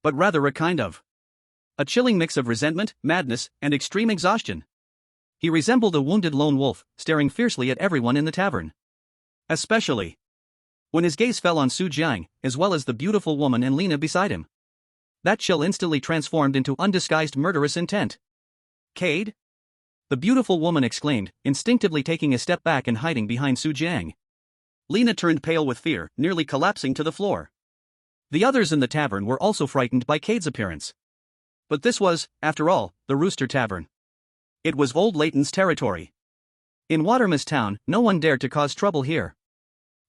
Speaker 1: but rather a kind of a chilling mix of resentment, madness, and extreme exhaustion. He resembled a wounded lone wolf, staring fiercely at everyone in the tavern. Especially when his gaze fell on Su Jiang, as well as the beautiful woman and Lena beside him. That chill instantly transformed into undisguised murderous intent. Cade? The beautiful woman exclaimed, instinctively taking a step back and hiding behind Su Jiang. Lena turned pale with fear, nearly collapsing to the floor. The others in the tavern were also frightened by Cade's appearance. But this was, after all, the Rooster Tavern. It was Old Leighton's territory. In Watermist Town, no one dared to cause trouble here.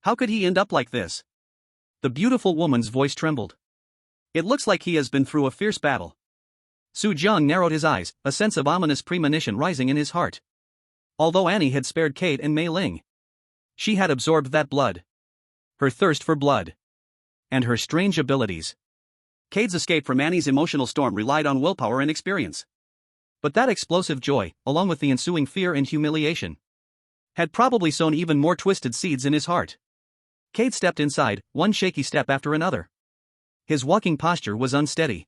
Speaker 1: How could he end up like this? The beautiful woman's voice trembled. It looks like he has been through a fierce battle. Su Jiang narrowed his eyes, a sense of ominous premonition rising in his heart. Although Annie had spared Cade and Mei Ling, she had absorbed that blood. Her thirst for blood. And her strange abilities. Cade's escape from Annie's emotional storm relied on willpower and experience. But that explosive joy, along with the ensuing fear and humiliation, had probably sown even more twisted seeds in his heart. Cade stepped inside, one shaky step after another. His walking posture was unsteady.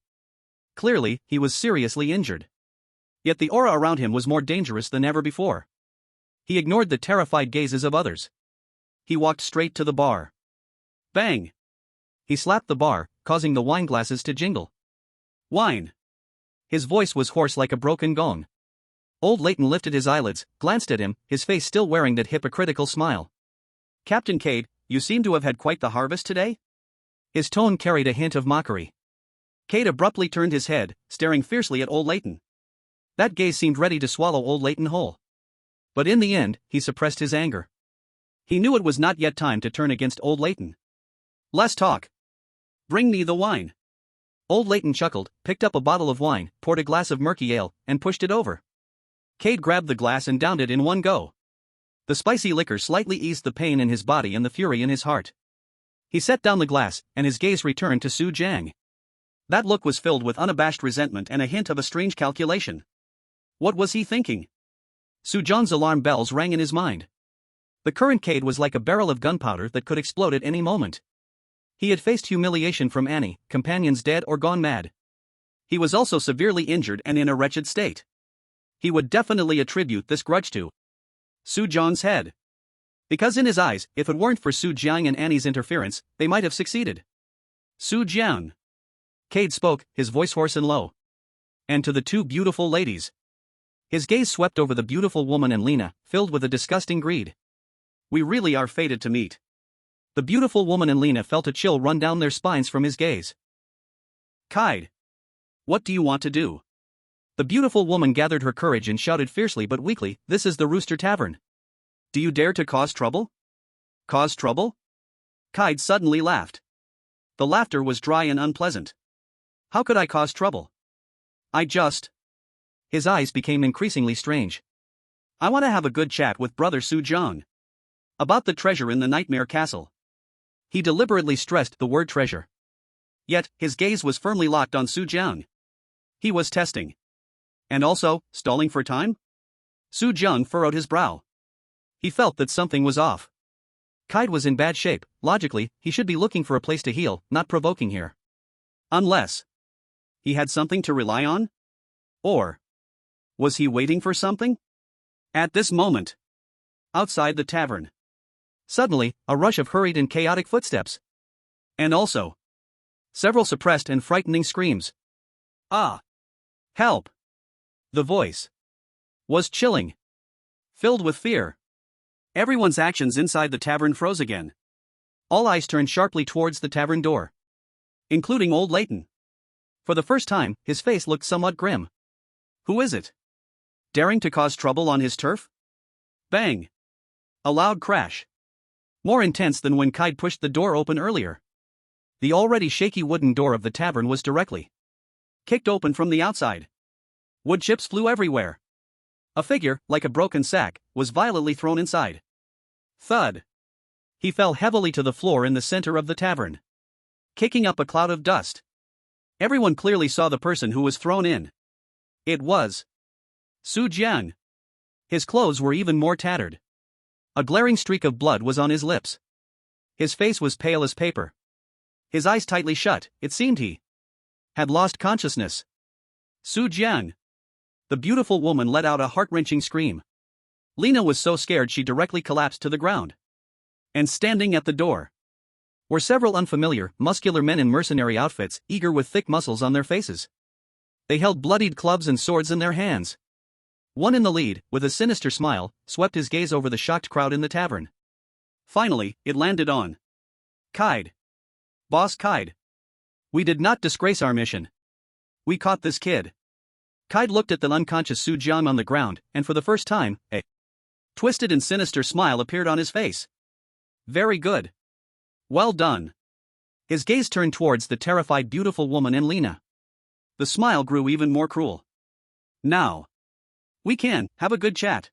Speaker 1: Clearly, he was seriously injured. Yet the aura around him was more dangerous than ever before. He ignored the terrified gazes of others. He walked straight to the bar. Bang! He slapped the bar, causing the wine glasses to jingle. Wine! His voice was hoarse like a broken gong. Old Leighton lifted his eyelids, glanced at him, his face still wearing that hypocritical smile. Captain Cade, you seem to have had quite the harvest today? His tone carried a hint of mockery. Cade abruptly turned his head, staring fiercely at Old Leighton. That gaze seemed ready to swallow Old Leighton whole. But in the end, he suppressed his anger. He knew it was not yet time to turn against Old Leighton. Less talk. Bring me the wine. Old Leighton chuckled, picked up a bottle of wine, poured a glass of murky ale, and pushed it over. Cade grabbed the glass and downed it in one go. The spicy liquor slightly eased the pain in his body and the fury in his heart. He set down the glass, and his gaze returned to Su Jiang. That look was filled with unabashed resentment and a hint of a strange calculation. What was he thinking? Su Jiang's alarm bells rang in his mind. The current Cade was like a barrel of gunpowder that could explode at any moment. He had faced humiliation from Annie, companions dead or gone mad. He was also severely injured and in a wretched state. He would definitely attribute this grudge to Su Jiang's head. Because in his eyes, if it weren't for Su Jiang and Annie's interference, they might have succeeded. Su Jiang. Cade spoke, his voice hoarse and low. And to the two beautiful ladies. His gaze swept over the beautiful woman and Lena, filled with a disgusting greed. We really are fated to meet. The beautiful woman and Lena felt a chill run down their spines from his gaze. Kide. What do you want to do? The beautiful woman gathered her courage and shouted fiercely but weakly, "This is the Rooster Tavern. Do you dare to cause trouble?" Cause trouble? Kide suddenly laughed. The laughter was dry and unpleasant. How could I cause trouble? His eyes became increasingly strange. I want to have a good chat with Brother Soo-jung. About the treasure in the Nightmare Castle. He deliberately stressed the word treasure. Yet, his gaze was firmly locked on Soo-jung. He was testing. And also, stalling for time? Soo-jung furrowed his brow. He felt that something was off. Kide was in bad shape. Logically, he should be looking for a place to heal, not provoking here. Unless he had something to rely on? Or was he waiting for something? At this moment, outside the tavern, suddenly, a rush of hurried and chaotic footsteps. And also, several suppressed and frightening screams. Ah! Help! The voice was chilling, filled with fear. Everyone's actions inside the tavern froze again. All eyes turned sharply towards the tavern door, including old Leighton. For the first time, his face looked somewhat grim. Who is it? Daring to cause trouble on his turf? Bang! A loud crash. More intense than when Kide pushed the door open earlier. The already shaky wooden door of the tavern was directly kicked open from the outside. Wood chips flew everywhere. A figure, like a broken sack, was violently thrown inside. Thud. He fell heavily to the floor in the center of the tavern, kicking up a cloud of dust. Everyone clearly saw the person who was thrown in. It was Soo-jung. His clothes were even more tattered. A glaring streak of blood was on his lips. His face was pale as paper. His eyes tightly shut. It seemed he had lost consciousness. Soo-jung. The beautiful woman let out a heart-wrenching scream. Lena was so scared she directly collapsed to the ground. And standing at the door were several unfamiliar, muscular men in mercenary outfits, eager with thick muscles on their faces. They held bloodied clubs and swords in their hands. One in the lead, with a sinister smile, swept his gaze over the shocked crowd in the tavern. Finally, it landed on Kide. Boss Kide. We did not disgrace our mission. We caught this kid. Kide looked at the unconscious Soo-jung on the ground, and for the first time, a twisted and sinister smile appeared on his face. Very good. Well done. His gaze turned towards the terrified beautiful woman and Lena. The smile grew even more cruel. Now we can have a good chat.